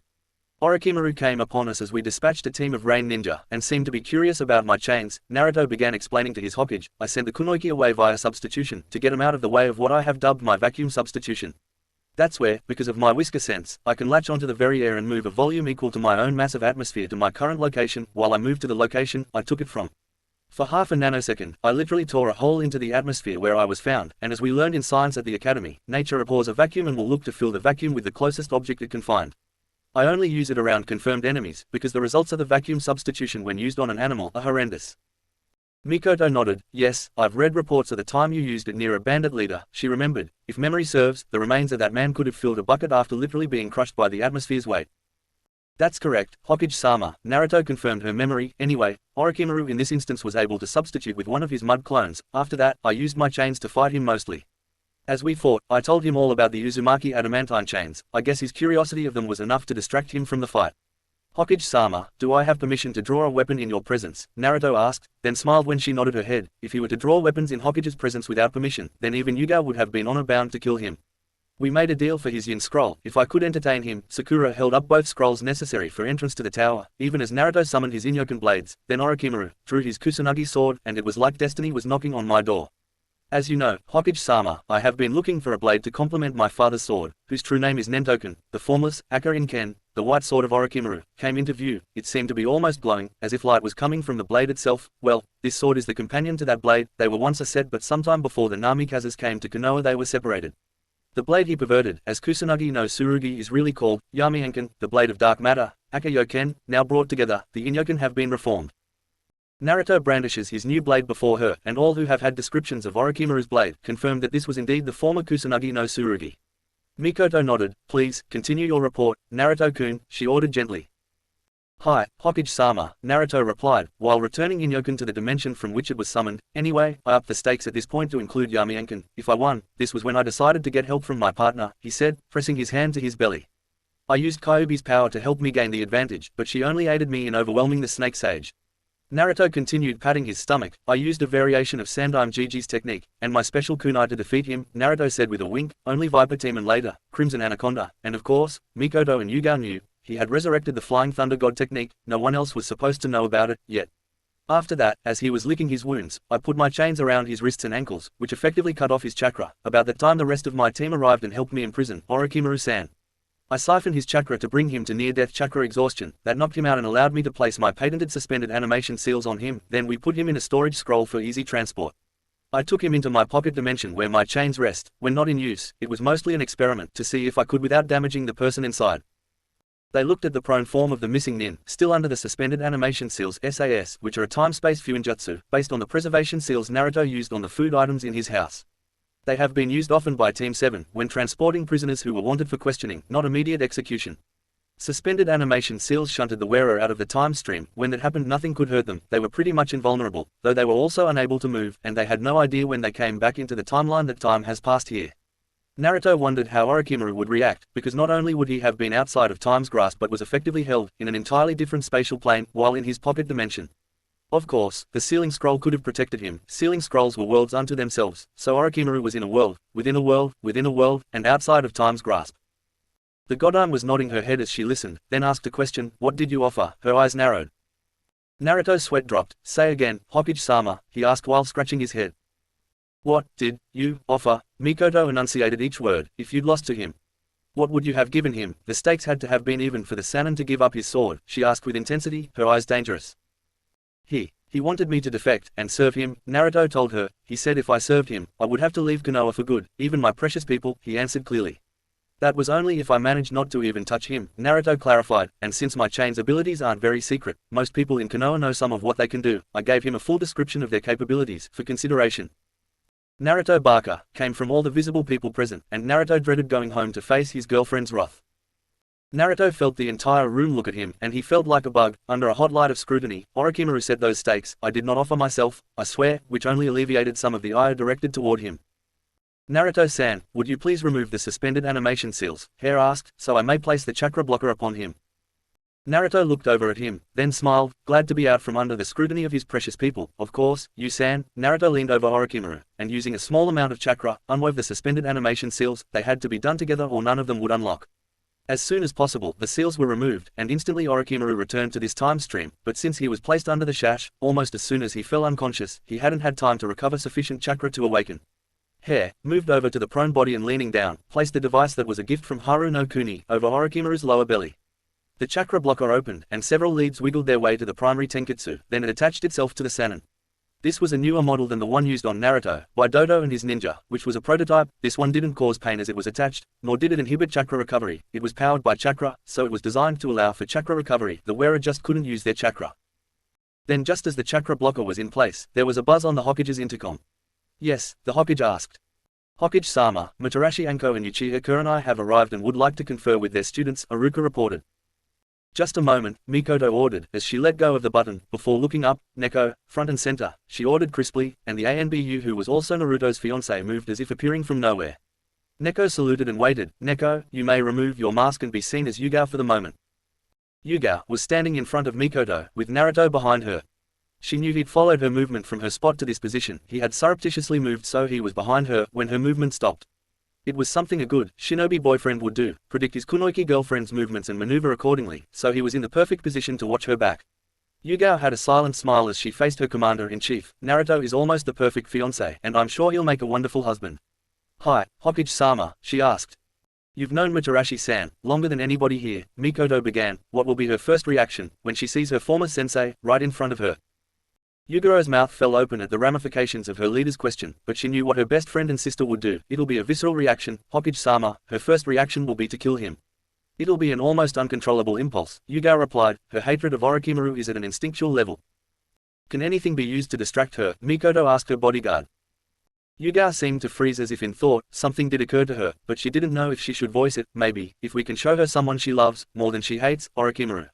Orochimaru came upon us as we dispatched a team of rain ninja, and seemed to be curious about my chains. Naruto began explaining to his Hokage, I sent the Kunoichi away via substitution, to get him out of the way of what I have dubbed my vacuum substitution. That's where, because of my whisker sense, I can latch onto the very air and move a volume equal to my own massive atmosphere to my current location, while I move to the location I took it from. For half a nanosecond, I literally tore a hole into the atmosphere where I was found, and as we learned in science at the academy, nature abhors a vacuum and will look to fill the vacuum with the closest object it can find. I only use it around confirmed enemies, because the results of the vacuum substitution when used on an animal are horrendous. Mikoto nodded. Yes, I've read reports of the time you used it near a bandit leader, she remembered. If memory serves, the remains of that man could have filled a bucket after literally being crushed by the atmosphere's weight. That's correct, Hokage-sama, Naruto confirmed her memory. Anyway, Orochimaru in this instance was able to substitute with one of his mud clones. After that, I used my chains to fight him mostly. As we fought, I told him all about the Uzumaki adamantine chains. I guess his curiosity of them was enough to distract him from the fight. Hokage-sama, do I have permission to draw a weapon in your presence? Naruto asked, then smiled when she nodded her head. If he were to draw weapons in Hokage's presence without permission, then even Yuga would have been honor-bound to kill him. We made a deal for his yin scroll. If I could entertain him, Sakura held up both scrolls necessary for entrance to the tower, even as Naruto summoned his Inyoken blades. Then Orochimaru drew his Kusanagi sword, and it was like destiny was knocking on my door. As you know, Hokage-sama, I have been looking for a blade to complement my father's sword, whose true name is Nentoken. The formless, Aka-in-ken, the white sword of Orochimaru, came into view. It seemed to be almost glowing, as if light was coming from the blade itself. Well, this sword is the companion to that blade. They were once a set, but sometime before the Namikazes came to Konoha they were separated. The blade he perverted, as Kusanagi no Tsurugi is really called, Yami-enken, the blade of dark matter, Aka-yoken, now brought together, the Inyoken have been reformed. Naruto brandishes his new blade before her, and all who have had descriptions of Orochimaru's blade confirmed that this was indeed the former Kusanagi no Tsurugi. Mikoto nodded. Please, continue your report, Naruto-kun, she ordered gently. Hi, Hokage-sama, Naruto replied, while returning Inyoken to the dimension from which it was summoned. Anyway, I upped the stakes at this point to include Yami-enken. If I won, this was when I decided to get help from my partner, he said, pressing his hand to his belly. I used Kyuubi's power to help me gain the advantage, but she only aided me in overwhelming the Snake Sage. Naruto continued patting his stomach. I used a variation of Sandaime Jiji's technique, and my special kunai to defeat him, Naruto said with a wink. Only Viper Team and later, Crimson Anaconda, and of course, Mikoto and Yuga knew. He had resurrected the Flying Thunder God technique. No one else was supposed to know about it, yet. After that, as he was licking his wounds, I put my chains around his wrists and ankles, which effectively cut off his chakra. About that time the rest of my team arrived and helped me imprison Orochimaru-san. I siphoned his chakra to bring him to near-death chakra exhaustion. That knocked him out and allowed me to place my patented suspended animation seals on him. Then we put him in a storage scroll for easy transport. I took him into my pocket dimension where my chains rest. When not in use, it was mostly an experiment to see if I could without damaging the person inside. They looked at the prone form of the missing nin, still under the suspended animation seals SAS, which are a time-space fuinjutsu, based on the preservation seals Naruto used on the food items in his house. They have been used often by Team 7, when transporting prisoners who were wanted for questioning, not immediate execution. Suspended animation seals shunted the wearer out of the time stream. When that happened nothing could hurt them. They were pretty much invulnerable, though they were also unable to move, and they had no idea when they came back into the timeline that time has passed here. Naruto wondered how Orochimaru would react, because not only would he have been outside of time's grasp but was effectively held, in an entirely different spatial plane, while in his pocket dimension. Of course, the sealing scroll could have protected him. Sealing scrolls were worlds unto themselves, so Orochimaru was in a world, within a world, within a world, and outside of time's grasp. The Godam was nodding her head as she listened, then asked a question. What did you offer? Her eyes narrowed. Naruto's sweat dropped. Say again, Hokage-sama, he asked while scratching his head. What did you offer? Mikoto enunciated each word. If you'd lost to him, what would you have given him? The stakes had to have been even for the Sannin to give up his sword, she asked with intensity, her eyes dangerous. He wanted me to defect, and serve him, Naruto told her. He said if I served him, I would have to leave Konoha for good, even my precious people, he answered clearly. That was only if I managed not to even touch him, Naruto clarified, and since my chain's abilities aren't very secret, most people in Konoha know some of what they can do. I gave him a full description of their capabilities, for consideration. Naruto Baka came from all the visible people present, and Naruto dreaded going home to face his girlfriend's wrath. Naruto felt the entire room look at him, and he felt like a bug, under a hot light of scrutiny. Orochimaru set those stakes. I did not offer myself, I swear, which only alleviated some of the ire directed toward him. Naruto-san, would you please remove the suspended animation seals? Hare asked, so I may place the chakra blocker upon him. Naruto looked over at him, then smiled, glad to be out from under the scrutiny of his precious people. Of course, you-san. Naruto leaned over Orochimaru, and using a small amount of chakra, unwove the suspended animation seals. They had to be done together or none of them would unlock. As soon as possible, the seals were removed, and instantly Orochimaru returned to this time stream, but since he was placed under the shash, almost as soon as he fell unconscious, he hadn't had time to recover sufficient chakra to awaken. Hair moved over to the prone body and leaning down, placed the device that was a gift from Haru no Kuni over Orochimaru's lower belly. The chakra blocker opened, and several leads wiggled their way to the primary tenketsu, then it attached itself to the sanin. This was a newer model than the one used on Naruto, by Dodo and his ninja, which was a prototype. This one didn't cause pain as it was attached, nor did it inhibit chakra recovery. It was powered by chakra, so it was designed to allow for chakra recovery. The wearer just couldn't use their chakra. Then just as the chakra blocker was in place, there was a buzz on the Hokage's intercom. Yes, the Hokage asked. Hokage-sama, Mitarashi Anko and Uchiha Kurenai have arrived and would like to confer with their students, Iruka reported. Just a moment, Mikoto ordered, as she let go of the button. Before looking up, Neko, front and center, she ordered crisply, and the ANBU, who was also Naruto's fiancé, moved as if appearing from nowhere. Neko saluted and waited. Neko, you may remove your mask and be seen as Yugao for the moment. Yugao was standing in front of Mikoto, with Naruto behind her. She knew he'd followed her movement from her spot to this position. He had surreptitiously moved so he was behind her when her movement stopped. It was something a good shinobi boyfriend would do, predict his kunoichi girlfriend's movements and maneuver accordingly, so he was in the perfect position to watch her back. Yugao had a silent smile as she faced her commander-in-chief. Naruto is almost the perfect fiancé, and I'm sure he'll make a wonderful husband. Hi, Hokage-sama, she asked. You've known Mitarashi-san longer than anybody here, Mikoto began. What will be her first reaction when she sees her former sensei right in front of her? Yuguro's mouth fell open at the ramifications of her leader's question, but she knew what her best friend and sister would do. It'll be a visceral reaction, Hokage-sama. Her first reaction will be to kill him. It'll be an almost uncontrollable impulse, Yugao replied. Her hatred of Orochimaru is at an instinctual level. Can anything be used to distract her? Mikoto asked her bodyguard. Yugao seemed to freeze as if in thought. Something did occur to her, but she didn't know if she should voice it. Maybe, if we can show her someone she loves, more than she hates, Orochimaru.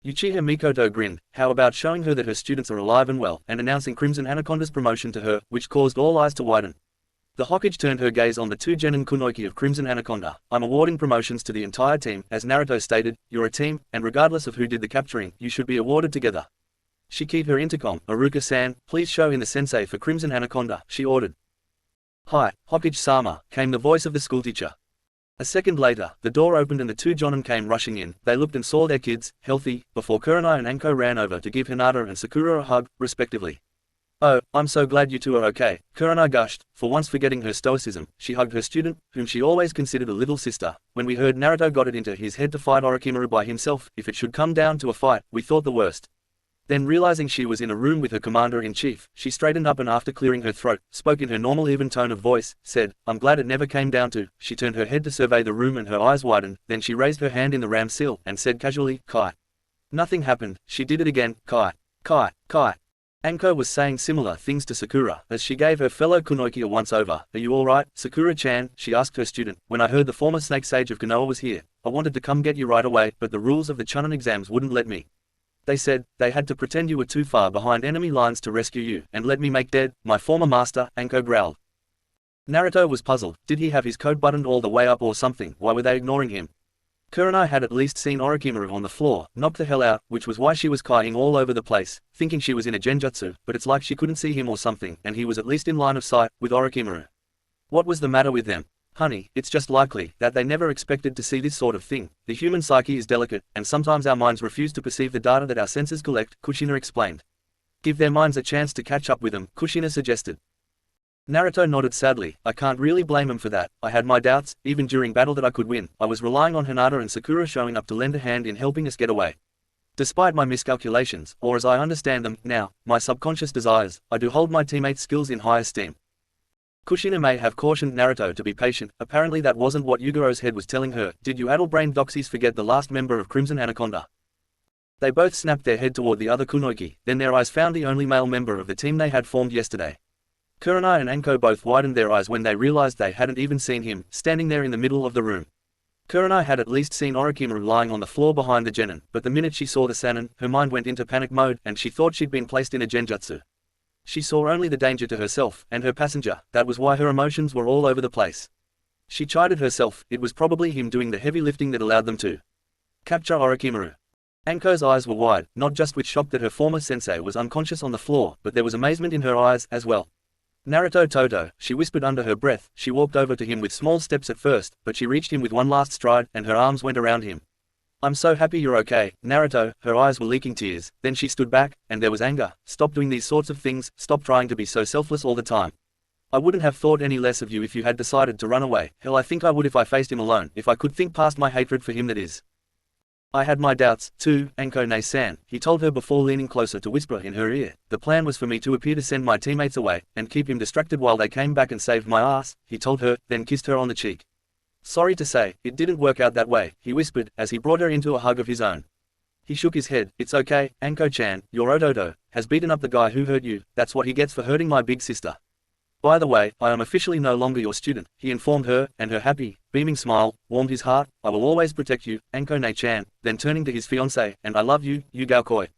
Uchiha Mikoto grinned. How about showing her that her students are alive and well, and announcing Crimson Anaconda's promotion to her, which caused all eyes to widen. The Hokage turned her gaze on the two genin kunoichi of Crimson Anaconda. I'm awarding promotions to the entire team. As Naruto stated, you're a team, and regardless of who did the capturing, you should be awarded together. She keyed her intercom. Iruka-san, please show in the sensei for Crimson Anaconda, she ordered. Hi, Hokage-sama, came the voice of the schoolteacher. A second later, the door opened and the two jonin came rushing in. They looked and saw their kids, healthy, before Kurenai and Anko ran over to give Hinata and Sakura a hug, respectively. Oh, I'm so glad you two are okay, Kurenai gushed. For once forgetting her stoicism, she hugged her student, whom she always considered a little sister. When we heard Naruto got it into his head to fight Orochimaru by himself, if it should come down to a fight, we thought the worst. Then realizing she was in a room with her commander-in-chief, she straightened up and after clearing her throat, spoke in her normal even tone of voice, said, I'm glad it never came down to. She turned her head to survey the room and her eyes widened, then she raised her hand in the ram seal, and said casually, Kai. Nothing happened. She did it again, Kai. Kai, Kai. Anko was saying similar things to Sakura, as she gave her fellow kunoichi a once-over. Are you alright, Sakura-chan? She asked her student. When I heard the former snake sage of Konoha was here, I wanted to come get you right away, but the rules of the Chunin exams wouldn't let me. They said, they had to pretend you were too far behind enemy lines to rescue you, and let me make dead, my former master, Anko growled. Naruto was puzzled. Did he have his coat buttoned all the way up or something? Why were they ignoring him? Kurenai had at least seen Orochimaru on the floor, knocked the hell out, which was why she was kaiing all over the place, thinking she was in a genjutsu, but it's like she couldn't see him or something, and he was at least in line of sight, with Orochimaru. What was the matter with them? Honey, it's just likely that they never expected to see this sort of thing. The human psyche is delicate, and sometimes our minds refuse to perceive the data that our senses collect, Kushina explained. Give their minds a chance to catch up with them, Kushina suggested. Naruto nodded sadly. I can't really blame him for that. I had my doubts, even during battle that I could win. I was relying on Hinata and Sakura showing up to lend a hand in helping us get away. Despite my miscalculations, or as I understand them, now, my subconscious desires, I do hold my teammates' skills in high esteem. Kushina may have cautioned Naruto to be patient. Apparently that wasn't what Yuguro's head was telling her. Did you addle-brained doxies forget the last member of Crimson Anaconda? They both snapped their head toward the other kunoichi, then their eyes found the only male member of the team they had formed yesterday. Kurenai and Anko both widened their eyes when they realized they hadn't even seen him, standing there in the middle of the room. Kurenai had at least seen Orochimaru lying on the floor behind the genin, but the minute she saw the sanin, her mind went into panic mode, and she thought she'd been placed in a genjutsu. She saw only the danger to herself and her passenger. That was why her emotions were all over the place. She chided herself. It was probably him doing the heavy lifting that allowed them to capture Orochimaru. Anko's eyes were wide, not just with shock that her former sensei was unconscious on the floor, but there was amazement in her eyes as well. Naruto Toto, she whispered under her breath. She walked over to him with small steps at first, but she reached him with one last stride, and her arms went around him. I'm so happy you're okay, Naruto. Her eyes were leaking tears. Then she stood back, and there was anger. Stop doing these sorts of things, stop trying to be so selfless all the time. I wouldn't have thought any less of you if you had decided to run away. Hell, I think I would if I faced him alone, if I could think past my hatred for him, that is. I had my doubts, too, Anko-ne-san, he told her before leaning closer to whisper in her ear. The plan was for me to appear to send my teammates away, and keep him distracted while they came back and saved my ass, he told her, then kissed her on the cheek. Sorry to say, it didn't work out that way, he whispered, as he brought her into a hug of his own. He shook his head. It's okay, Anko-chan, your Ototo has beaten up the guy who hurt you. That's what he gets for hurting my big sister. By the way, I am officially no longer your student, he informed her, and her happy, beaming smile warmed his heart. I will always protect you, Anko-ne-chan, then turning to his fiancée, and I love you, Yu-Gao-koi.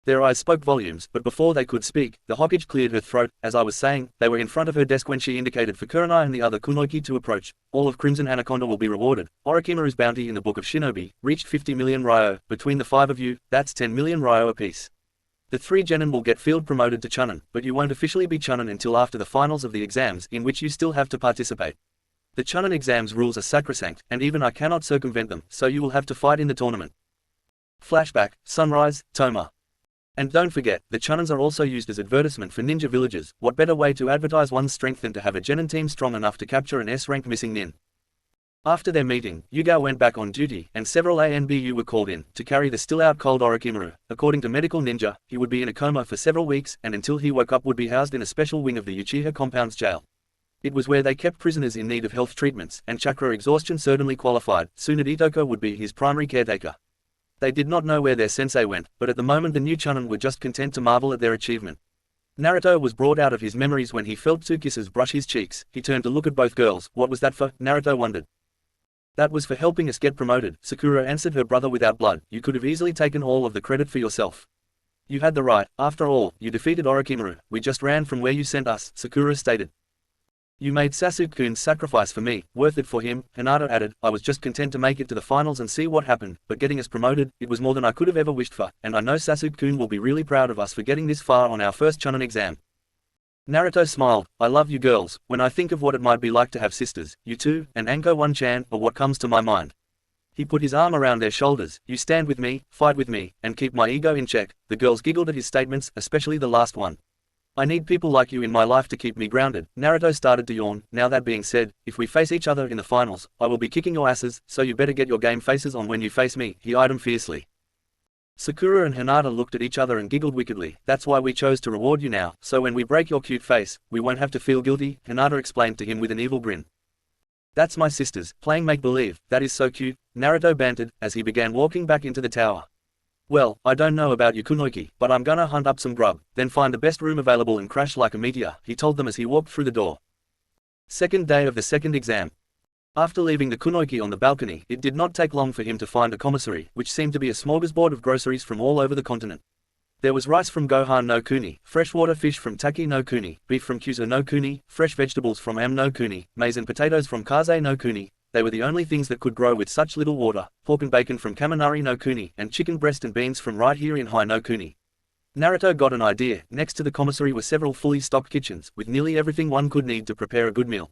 Their eyes spoke volumes, but before they could speak, the Hokage cleared her throat. As I was saying, they were in front of her desk when she indicated for Kurenai and the other kunoichi to approach. All of Crimson Anaconda will be rewarded. Orochimaru's bounty in the Book of Shinobi reached 50 million ryo. Between the 5 of you, that's 10 million ryo apiece. The 3 genin will get field promoted to chunin, but you won't officially be chunin until after the finals of the exams, in which you still have to participate. The chunin exams rules are sacrosanct, and even I cannot circumvent them, so you will have to fight in the tournament. Flashback, Sunrise, Toma. And don't forget, the chunins are also used as advertisement for ninja villages. What better way to advertise one's strength than to have a genin team strong enough to capture an S-rank missing nin? After their meeting, Yu-Gao went back on duty, and several ANBU were called in, to carry the still-out cold Orochimaru. According to Medical Ninja, he would be in a coma for several weeks, and until he woke up would be housed in a special wing of the Uchiha Compound's jail. It was where they kept prisoners in need of health treatments, and chakra exhaustion certainly qualified. Soon Itoko would be his primary caretaker. They did not know where their sensei went, but at the moment the new chunin were just content to marvel at their achievement. Naruto was brought out of his memories when he felt 2 kisses brush his cheeks. He turned to look at both girls. What was that for? Naruto wondered. That was for helping us get promoted, Sakura answered her brother without blood. You could have easily taken all of the credit for yourself. You had the right, after all, you defeated Orochimaru. We just ran from where you sent us, Sakura stated. You made Sasuke-kun's sacrifice for me, worth it for him, Hinata added. I was just content to make it to the finals and see what happened, but getting us promoted, it was more than I could have ever wished for, and I know Sasuke-kun will be really proud of us for getting this far on our first chunin exam. Naruto smiled. I love you girls. When I think of what it might be like to have sisters, you two, and Anko-one-chan, are what comes to my mind. He put his arm around their shoulders. You stand with me, fight with me, and keep my ego in check. The girls giggled at his statements, especially the last one. I need people like you in my life to keep me grounded. Naruto started to yawn. Now that being said, if we face each other in the finals, I will be kicking your asses, so you better get your game faces on when you face me, he eyed him fiercely. Sakura and Hinata looked at each other and giggled wickedly. That's why we chose to reward you now, so when we break your cute face, we won't have to feel guilty, Hinata explained to him with an evil grin. That's my sisters, playing make-believe. That is so cute, Naruto bantered, as he began walking back into the tower. Well, I don't know about you kunoichi, but I'm gonna hunt up some grub, then find the best room available and crash like a meteor, he told them as he walked through the door. Second day of the second exam. After leaving the kunoichi on the balcony, it did not take long for him to find a commissary, which seemed to be a smorgasbord of groceries from all over the continent. There was rice from Gohan no Kuni, freshwater fish from Taki no Kuni, beef from Kusa no Kuni, fresh vegetables from Am no Kuni, maize and potatoes from Kaze no Kuni. They were the only things that could grow with such little water, pork and bacon from Kaminari no Kuni, and chicken breast and beans from right here in Hai no Kuni. Naruto got an idea. Next to the commissary were several fully stocked kitchens, with nearly everything one could need to prepare a good meal.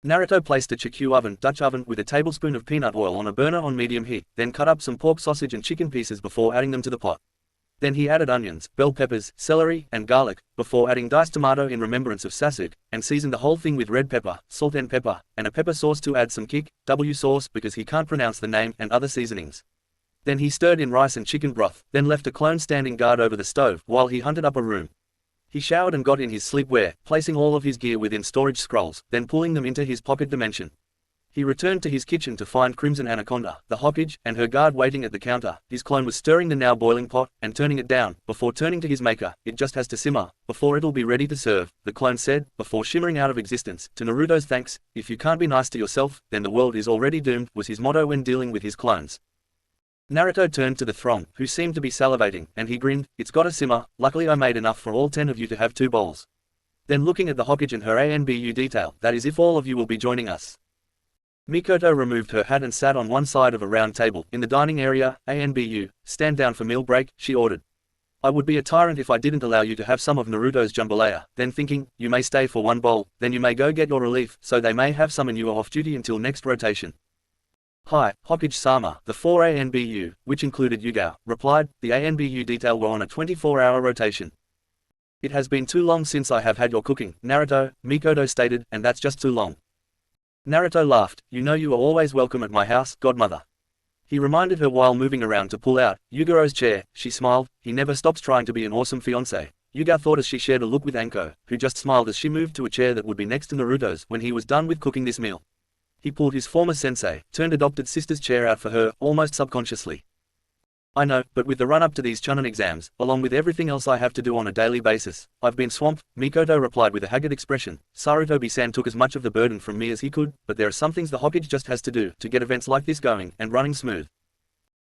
Naruto placed a Chikyu oven, Dutch oven, with a tablespoon of peanut oil on a burner on medium heat, then cut up some pork sausage and chicken pieces before adding them to the pot. Then he added onions, bell peppers, celery, and garlic, before adding diced tomato in remembrance of Sasuke, and seasoned the whole thing with red pepper, salt and pepper, and a pepper sauce to add some kick, W sauce because he can't pronounce the name, and other seasonings. Then he stirred in rice and chicken broth, then left a clone standing guard over the stove while he hunted up a room. He showered and got in his sleepwear, placing all of his gear within storage scrolls, then pulling them into his pocket dimension. He returned to his kitchen to find Crimson Anaconda, the Hokage, and her guard waiting at the counter. His clone was stirring the now boiling pot, and turning it down, before turning to his maker. It just has to simmer, before it'll be ready to serve, the clone said, before shimmering out of existence. To Naruto's thanks, if you can't be nice to yourself, then the world is already doomed, was his motto when dealing with his clones. Naruto turned to the throng, who seemed to be salivating, and he grinned. It's gotta simmer, luckily I made enough for all 10 of you to have 2 bowls. Then looking at the Hokage and her ANBU detail, that is if all of you will be joining us. Mikoto removed her hat and sat on one side of a round table in the dining area. ANBU, stand down for meal break, she ordered. I would be a tyrant if I didn't allow you to have some of Naruto's jambalaya, then thinking, you may stay for one bowl, then you may go get your relief, so they may have some and you are off duty until next rotation. Hi, Hokage-sama, the 4 ANBU, which included Yugao, replied, the ANBU detail were on a 24-hour rotation. It has been too long since I have had your cooking, Naruto, Mikoto stated, and that's just too long. Naruto laughed, you know you are always welcome at my house, godmother. He reminded her while moving around to pull out Yugaro's chair. She smiled, he never stops trying to be an awesome fiancé. Yugao thought as she shared a look with Anko, who just smiled as she moved to a chair that would be next to Naruto's when he was done with cooking this meal. He pulled his former sensei, turned adopted sister's chair out for her, almost subconsciously. I know, but with the run-up to these Chunin exams, along with everything else I have to do on a daily basis, I've been swamped, Mikoto replied with a haggard expression. Sarutobi-san took as much of the burden from me as he could, but there are some things the Hokage just has to do to get events like this going and running smooth.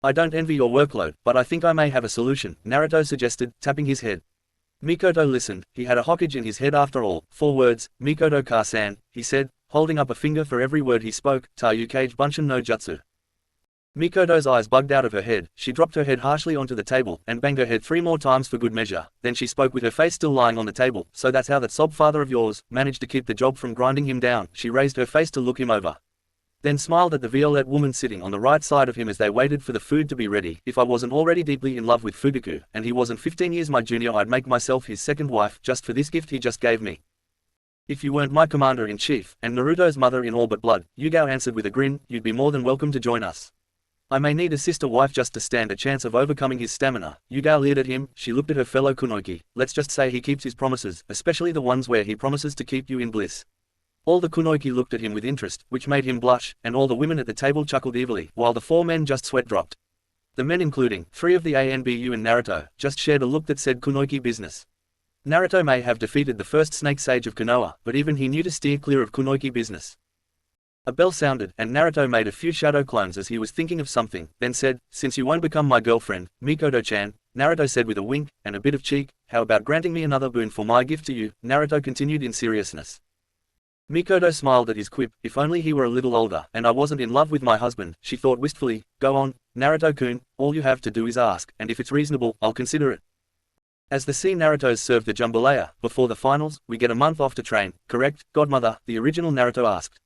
I don't envy your workload, but I think I may have a solution, Naruto suggested, tapping his head. Mikoto listened, he had a Hokage in his head after all. 4 words, Mikoto-ka-san, he said, holding up a finger for every word he spoke, Taiyukage Bunshin no Jutsu. Mikoto's eyes bugged out of her head, she dropped her head harshly onto the table, and banged her head 3 more times for good measure, then she spoke with her face still lying on the table, so that's how that sob father of yours managed to keep the job from grinding him down. She raised her face to look him over. Then smiled at the Violet woman sitting on the right side of him as they waited for the food to be ready. If I wasn't already deeply in love with Fugaku, and he wasn't 15 years my junior, I'd make myself his second wife, just for this gift he just gave me. If you weren't my commander-in-chief, and Naruto's mother in all but blood, Yugao answered with a grin, you'd be more than welcome to join us. I may need a sister wife just to stand a chance of overcoming his stamina. Yugao leered at him. She looked at her fellow kunoichi. Let's just say he keeps his promises, especially the ones where he promises to keep you in bliss. All the kunoichi looked at him with interest, which made him blush, and all the women at the table chuckled evilly, while the 4 men just sweat dropped. The men, including 3 of the ANBU and Naruto, just shared a look that said kunoichi business. Naruto may have defeated the first snake sage of Konoha, but even he knew to steer clear of kunoichi business. A bell sounded, and Naruto made a few shadow clones as he was thinking of something, then said, since you won't become my girlfriend, Mikoto-chan, Naruto said with a wink, and a bit of cheek, how about granting me another boon for my gift to you, Naruto continued in seriousness. Mikoto smiled at his quip, if only he were a little older, and I wasn't in love with my husband, she thought wistfully. Go on, Naruto-kun, all you have to do is ask, and if it's reasonable, I'll consider it. As the sea Narutos served the jambalaya, before the finals, we get a month off to train, correct, godmother, the original Naruto asked.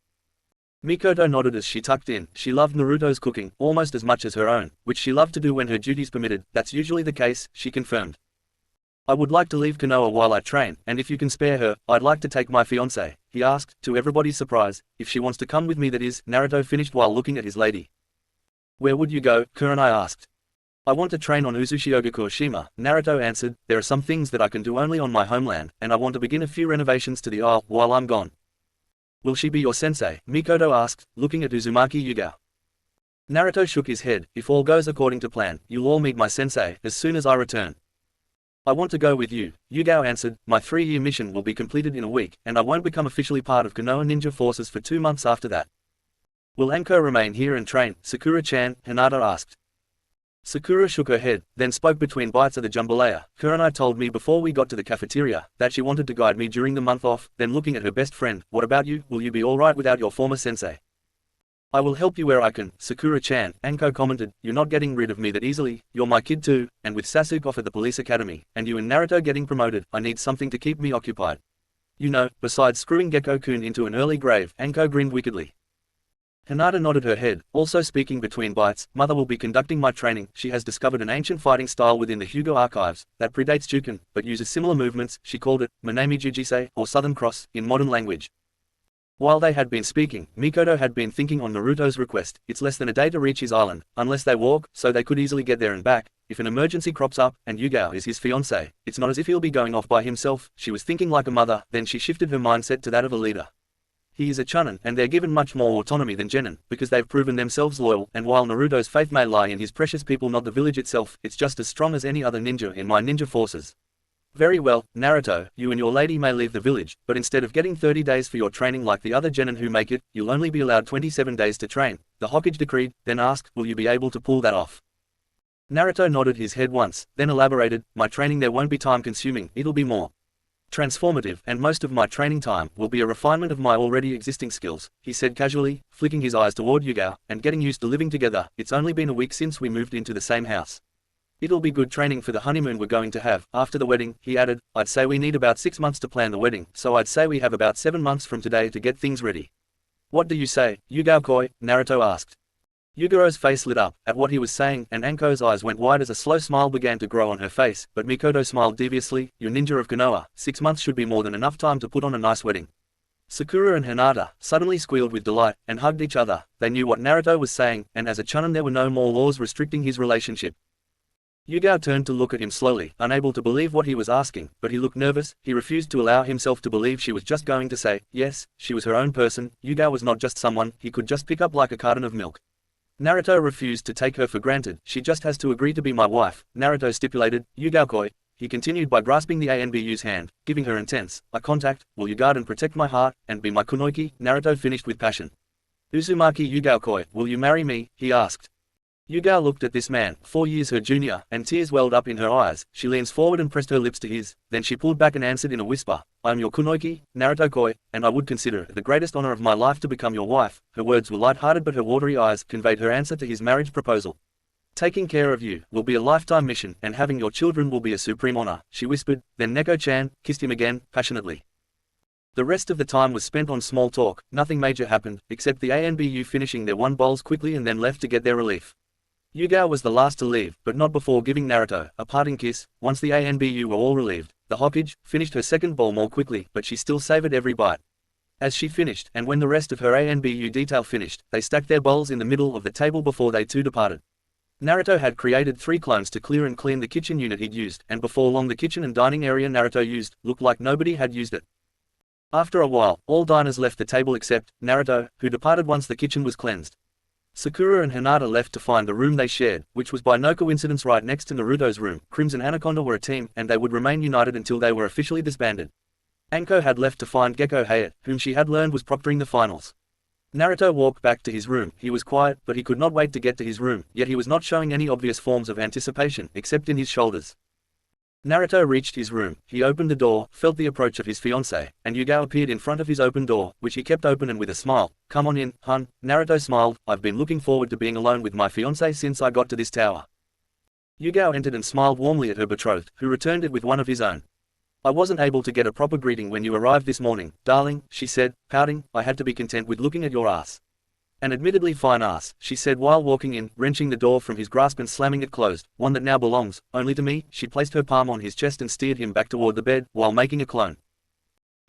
Mikoto nodded as she tucked in. She loved Naruto's cooking, almost as much as her own, which she loved to do when her duties permitted. That's usually the case, she confirmed. I would like to leave Konoha while I train, and if you can spare her, I'd like to take my fiancé, he asked, to everybody's surprise, if she wants to come with me that is, Naruto finished while looking at his lady. Where would you go, Kurenai asked. I want to train on Uzushiogakushima, Naruto answered, there are some things that I can do only on my homeland, and I want to begin a few renovations to the isle while I'm gone. Will she be your sensei? Mikoto asked, looking at Uzumaki Yugao. Naruto shook his head. If all goes according to plan, you'll all meet my sensei as soon as I return. I want to go with you, Yugao answered. My 3-year mission will be completed in a week, and I won't become officially part of Konoha Ninja Forces for 2 months after that. Will Anko remain here and train? Sakura-chan, Hinata asked. Sakura shook her head, then spoke between bites of the jambalaya. Kurenai told me before we got to the cafeteria that she wanted to guide me during the month off, then looking at her best friend, what about you, will you be alright without your former sensei? I will help you where I can, Sakura-chan, Anko commented, you're not getting rid of me that easily, you're my kid too, and with Sasuke off at the police academy, and you and Naruto getting promoted, I need something to keep me occupied. You know, besides screwing Gekko-kun into an early grave, Anko grinned wickedly. Hinata nodded her head, also speaking between bites, Mother will be conducting my training. She has discovered an ancient fighting style within the Hyuga archives, that predates Juken, but uses similar movements. She called it, Manami Jujise, or Southern Cross, in modern language. While they had been speaking, Mikoto had been thinking on Naruto's request. It's less than a day to reach his island, unless they walk, so they could easily get there and back. If an emergency crops up, and Yugao is his fiancé, it's not as if he'll be going off by himself. She was thinking like a mother, then she shifted her mindset to that of a leader. He is a Chunin, and they're given much more autonomy than Genin, because they've proven themselves loyal, and while Naruto's faith may lie in his precious people not the village itself, it's just as strong as any other ninja in my ninja forces. Very well, Naruto, you and your lady may leave the village, but instead of getting 30 days for your training like the other Genin who make it, you'll only be allowed 27 days to train, the Hokage decreed, then asked, will you be able to pull that off? Naruto nodded his head once, then elaborated, my training there won't be time consuming, it'll be more Transformative, and most of my training time will be a refinement of my already existing skills, he said casually, flicking his eyes toward Yugao, and getting used to living together. It's only been a week since we moved into the same house. It'll be good training for the honeymoon we're going to have. After the wedding, he added, I'd say we need about 6 months to plan the wedding, so I'd say we have about 7 months from today to get things ready. What do you say, Yugao-koi? Naruto asked. Yuguro's face lit up at what he was saying, and Anko's eyes went wide as a slow smile began to grow on her face, but Mikoto smiled deviously. You ninja of Konoha, 6 months should be more than enough time to put on a nice wedding. Sakura and Hinata suddenly squealed with delight and hugged each other. They knew what Naruto was saying, and as a chunin there were no more laws restricting his relationship. Yugao turned to look at him slowly, unable to believe what he was asking, but he looked nervous. He refused to allow himself to believe she was just going to say, yes, she was her own person. Yugao was not just someone he could just pick up like a carton of milk. Naruto refused to take her for granted. She just has to agree to be my wife, Naruto stipulated. Yugao-koi, he continued by grasping the ANBU's hand, giving her intense eye contact. Will you guard and protect my heart, and be my kunoiki? Naruto finished with passion. Uzumaki Yugao-koi, will you marry me? He asked. Yugao looked at this man, 4 years her junior, and tears welled up in her eyes. She leans forward and pressed her lips to his, then she pulled back and answered in a whisper, I am your kunoiki, Naruto-koi, and I would consider it the greatest honor of my life to become your wife. Her words were light-hearted, but her watery eyes conveyed her answer to his marriage proposal. Taking care of you will be a lifetime mission, and having your children will be a supreme honor, she whispered. Then Neko-chan kissed him again, passionately. The rest of the time was spent on small talk. Nothing major happened, except the ANBU finishing their one bowls quickly and then left to get their relief. Yugao was the last to leave, but not before giving Naruto a parting kiss. Once the ANBU were all relieved, the Hokage finished her second bowl more quickly, but she still savored every bite. As she finished, and when the rest of her ANBU detail finished, they stacked their bowls in the middle of the table before they too departed. Naruto had created 3 clones to clear and clean the kitchen unit he'd used, and before long the kitchen and dining area Naruto used looked like nobody had used it. After a while, all diners left the table except Naruto, who departed once the kitchen was cleansed. Sakura and Hinata left to find the room they shared, which was by no coincidence right next to Naruto's room. Crimson Anaconda were a team, and they would remain united until they were officially disbanded. Anko had left to find Gekko Hayate, whom she had learned was proctoring the finals. Naruto walked back to his room. He was quiet, but he could not wait to get to his room, yet he was not showing any obvious forms of anticipation, except in his shoulders. Naruto reached his room. He opened the door, felt the approach of his fiancée, and Yugao appeared in front of his open door, which he kept open and with a smile. Come on in, hun. Naruto smiled. I've been looking forward to being alone with my fiancée since I got to this tower. Yugao entered and smiled warmly at her betrothed, who returned it with one of his own. I wasn't able to get a proper greeting when you arrived this morning, darling, she said, pouting. I had to be content with looking at your ass. An admittedly fine ass, she said while walking in, wrenching the door from his grasp and slamming it closed. One that now belongs only to me. She placed her palm on his chest and steered him back toward the bed, while making a clone.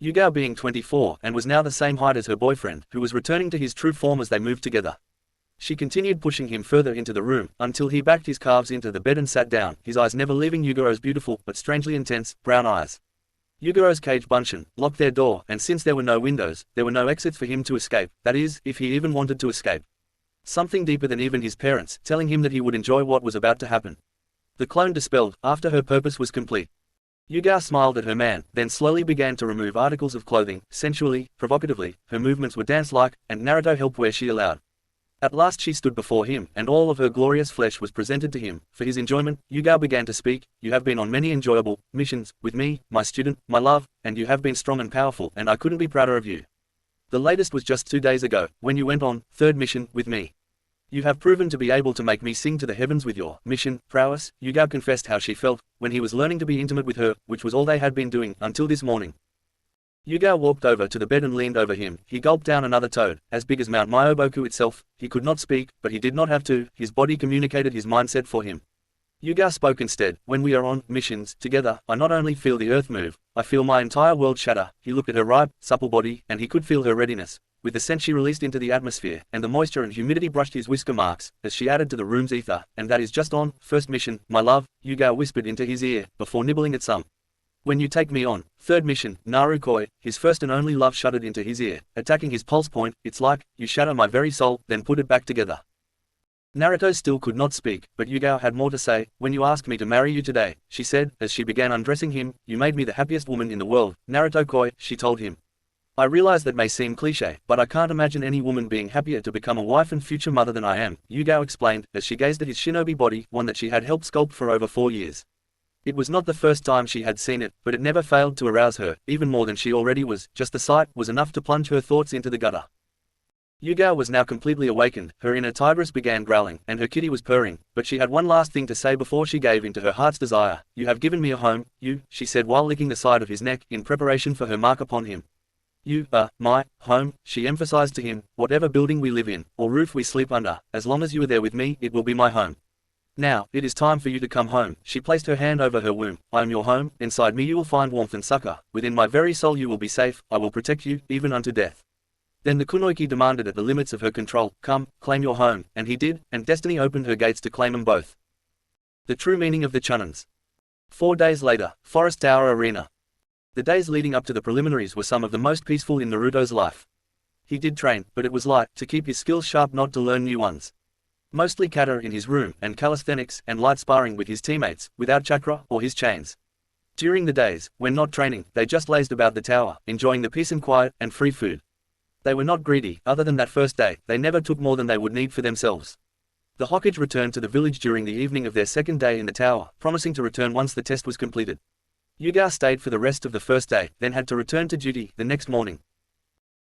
Yugao being 24, and was now the same height as her boyfriend, who was returning to his true form as they moved together. She continued pushing him further into the room, until he backed his calves into the bed and sat down, his eyes never leaving Yuguro's beautiful, but strangely intense, brown eyes. Yuguro's cage bunchen locked their door, and since there were no windows, there were no exits for him to escape, that is, if he even wanted to escape. Something deeper than even his parents, telling him that he would enjoy what was about to happen. The clone dispelled, after her purpose was complete. Yugao smiled at her man, then slowly began to remove articles of clothing, sensually, provocatively. Her movements were dance-like, and Naruto helped where she allowed. At last she stood before him, and all of her glorious flesh was presented to him. For his enjoyment, Yugao began to speak. You have been on many enjoyable missions with me, my student, my love, and you have been strong and powerful, and I couldn't be prouder of you. The latest was just 2 days ago, when you went on 3rd mission with me. You have proven to be able to make me sing to the heavens with your mission prowess. Yugao confessed how she felt when he was learning to be intimate with her, which was all they had been doing until this morning. Yugao walked over to the bed and leaned over him. He gulped down another toad, as big as Mount Myoboku itself. He could not speak, but he did not have to. His body communicated his mindset for him. Yugao spoke instead. When we are on missions together, I not only feel the earth move, I feel my entire world shatter. He looked at her ripe, supple body, and he could feel her readiness. With the scent she released into the atmosphere, and the moisture and humidity brushed his whisker marks, as she added to the room's ether. And that is just on 1st mission, my love, Yugao whispered into his ear, before nibbling at some. When you take me on 3rd mission, Naruto, his first and only love shuddered into his ear, attacking his pulse point. It's like, you shatter my very soul, then put it back together. Naruto still could not speak, but Yugao had more to say. When you asked me to marry you today, she said, as she began undressing him, you made me the happiest woman in the world, Naruto-koi, she told him. I realize that may seem cliché, but I can't imagine any woman being happier to become a wife and future mother than I am, Yugao explained, as she gazed at his shinobi body, one that she had helped sculpt for over 4 years. It was not the first time she had seen it, but it never failed to arouse her, even more than she already was. Just the sight was enough to plunge her thoughts into the gutter. Yuga was now completely awakened, her inner tigress began growling, and her kitty was purring, but she had one last thing to say before she gave in to her heart's desire. "You have given me a home, she said while licking the side of his neck, in preparation for her mark upon him. "You are my home," she emphasized to him. "Whatever building we live in, or roof we sleep under, as long as you are there with me, it will be my home. Now, it is time for you to come home." She placed her hand over her womb. "I am your home, inside me you will find warmth and succor, within my very soul you will be safe, I will protect you, even unto death." Then the kunoichi demanded at the limits of her control, "Come, claim your home," and he did, and destiny opened her gates to claim them both. The true meaning of the chunins. 4 days later, Forest Tower Arena. The days leading up to the preliminaries were some of the most peaceful in Naruto's life. He did train, but it was light, to keep his skills sharp, not to learn new ones. Mostly kata in his room, and calisthenics, and light sparring with his teammates, without chakra, or his chains. During the days, when not training, they just lazed about the tower, enjoying the peace and quiet, and free food. They were not greedy. Other than that first day, they never took more than they would need for themselves. The Hokage returned to the village during the evening of their second day in the tower, promising to return once the test was completed. Yuga stayed for the rest of the first day, then had to return to duty the next morning.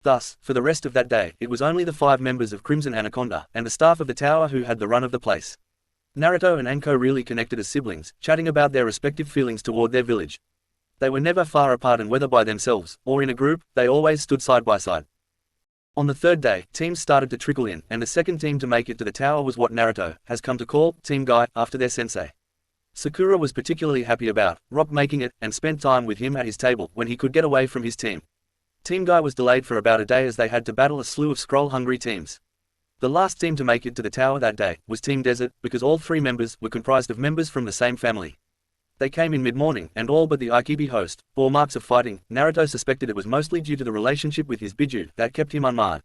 Thus, for the rest of that day, it was only the 5 members of Crimson Anaconda, and the staff of the tower who had the run of the place. Naruto and Anko really connected as siblings, chatting about their respective feelings toward their village. They were never far apart, and whether by themselves, or in a group, they always stood side by side. On the third day, teams started to trickle in, and the second team to make it to the tower was what Naruto has come to call Team Guy, after their sensei. Sakura was particularly happy about Rock making it, and spent time with him at his table when he could get away from his team. Team Guy was delayed for about a day as they had to battle a slew of scroll-hungry teams. The last team to make it to the tower that day was Team Desert, because all 3 members were comprised of members from the same family. They came in mid-morning, and all but the Aikibi host bore marks of fighting. Naruto suspected it was mostly due to the relationship with his Biju that kept him unmarred.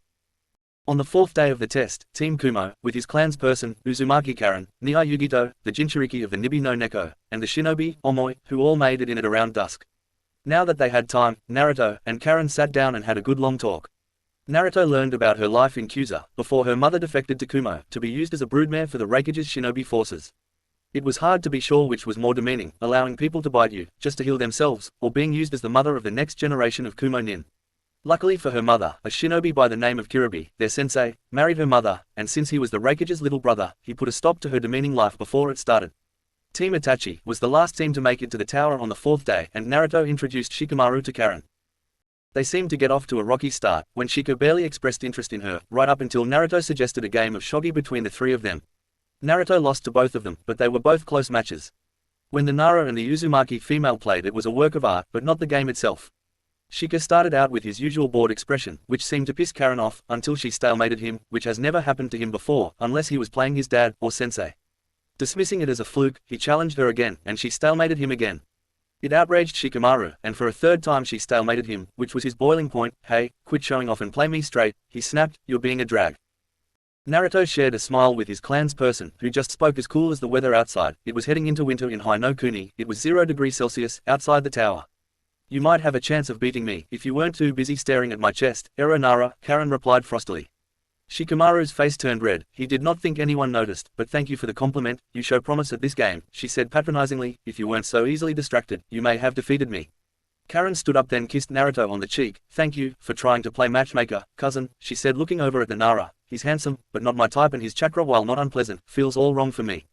On the 4th day of the test, Team Kumo, with his clansperson, Uzumaki Karen, Nia Yugito, the Jinchuriki of the Nibi no Neko, and the shinobi, Omoi, who all made it in at around dusk. Now that they had time, Naruto and Karen sat down and had a good long talk. Naruto learned about her life in Kusa, before her mother defected to Kumo, to be used as a broodmare for the Raikage's shinobi forces. It was hard to be sure which was more demeaning, allowing people to bite you, just to heal themselves, or being used as the mother of the next generation of Kumo nin. Luckily for her mother, a shinobi by the name of Kiribi, their sensei, married her mother, and since he was the Raikage's little brother, he put a stop to her demeaning life before it started. Team Itachi was the last team to make it to the tower on the 4th day, and Naruto introduced Shikamaru to Karen. They seemed to get off to a rocky start, when Shika barely expressed interest in her, right up until Naruto suggested a game of shogi between the 3 of them. Naruto lost to both of them, but they were both close matches. When the Nara and the Uzumaki female played, it was a work of art, but not the game itself. Shika started out with his usual bored expression, which seemed to piss Karen off, until she stalemated him, which has never happened to him before, unless he was playing his dad, or sensei. Dismissing it as a fluke, he challenged her again, and she stalemated him again. It outraged Shikamaru, and for a 3rd time she stalemated him, which was his boiling point. "Hey, quit showing off and play me straight," he snapped, "you're being a drag." Naruto shared a smile with his clansperson, who just spoke as cool as the weather outside. It was heading into winter in Hinokuni. It was 0 degrees Celsius, outside the tower. "You might have a chance of beating me, if you weren't too busy staring at my chest, Ero Nara," Karen replied frostily. Shikamaru's face turned red. He did not think anyone noticed, but "Thank you for the compliment, you show promise at this game," she said patronizingly. "If you weren't so easily distracted, you may have defeated me." Karen stood up, then kissed Naruto on the cheek. "Thank you for trying to play matchmaker, cousin," she said, looking over at the Nara. "He's handsome, but not my type, and his chakra, while not unpleasant, feels all wrong for me."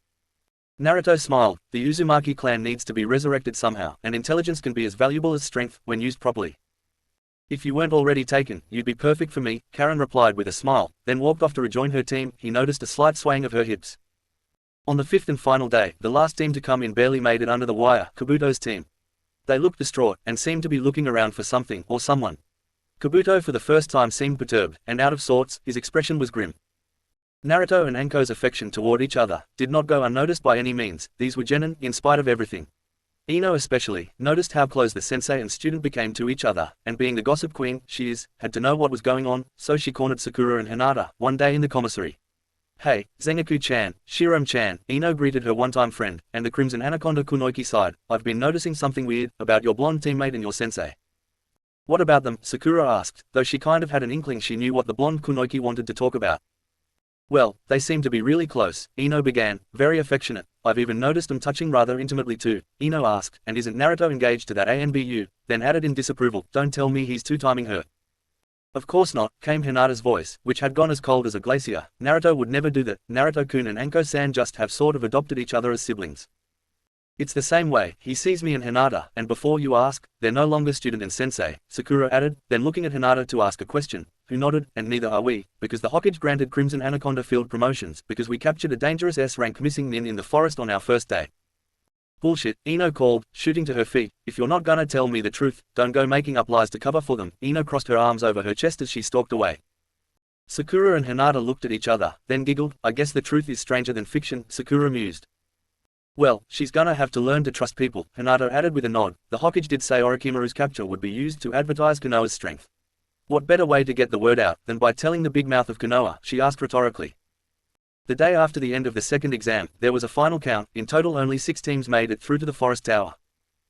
Naruto smiled. The Uzumaki clan needs to be resurrected somehow, and intelligence can be as valuable as strength, when used properly. "If you weren't already taken, you'd be perfect for me," Karen replied with a smile, then walked off to rejoin her team. He noticed a slight swaying of her hips. On the 5th and final day, the last team to come in barely made it under the wire, Kabuto's team. They looked distraught, and seemed to be looking around for something, or someone. Kabuto for the first time seemed perturbed, and out of sorts. His expression was grim. Naruto and Anko's affection toward each other did not go unnoticed by any means. These were genuine, in spite of everything. Ino especially noticed how close the sensei and student became to each other, and being the gossip queen she is, had to know what was going on, so she cornered Sakura and Hinata one day in the commissary. "Hey, Zengaku-chan, Shirome-chan," Ino greeted her one-time friend, and the Crimson Anaconda Kunoichi sighed. "I've been noticing something weird about your blonde teammate and your sensei." "What about them?" Sakura asked, though she kind of had an inkling she knew what the blonde Kunoichi wanted to talk about. Well, they seem to be really close, Ino began, very affectionate. I've even noticed them touching rather intimately too, Ino asked, and isn't Naruto engaged to that ANBU? Then added in disapproval, don't tell me he's two-timing her. Of course not, came Hinata's voice, which had gone as cold as a glacier. Naruto would never do that. Naruto-kun and Anko-san just have sort of adopted each other as siblings. It's the same way, he sees me and Hinata, and before you ask, they're no longer student and sensei, Sakura added, then looking at Hinata to ask a question, who nodded, and neither are we, because the Hokage granted Crimson Anaconda field promotions, because we captured a dangerous S-rank missing nin in the forest on our first day. Bullshit, Ino called, shooting to her feet, if you're not gonna tell me the truth, don't go making up lies to cover for them. Ino crossed her arms over her chest as she stalked away. Sakura and Hinata looked at each other, then giggled, I guess the truth is stranger than fiction, Sakura mused. Well, she's gonna have to learn to trust people, Hinata added with a nod. The Hokage did say Orochimaru's capture would be used to advertise Konoha's strength. What better way to get the word out than by telling the big mouth of Konoha, she asked rhetorically. The day after the end of the second exam, there was a final count. In total only 6 teams made it through to the forest tower.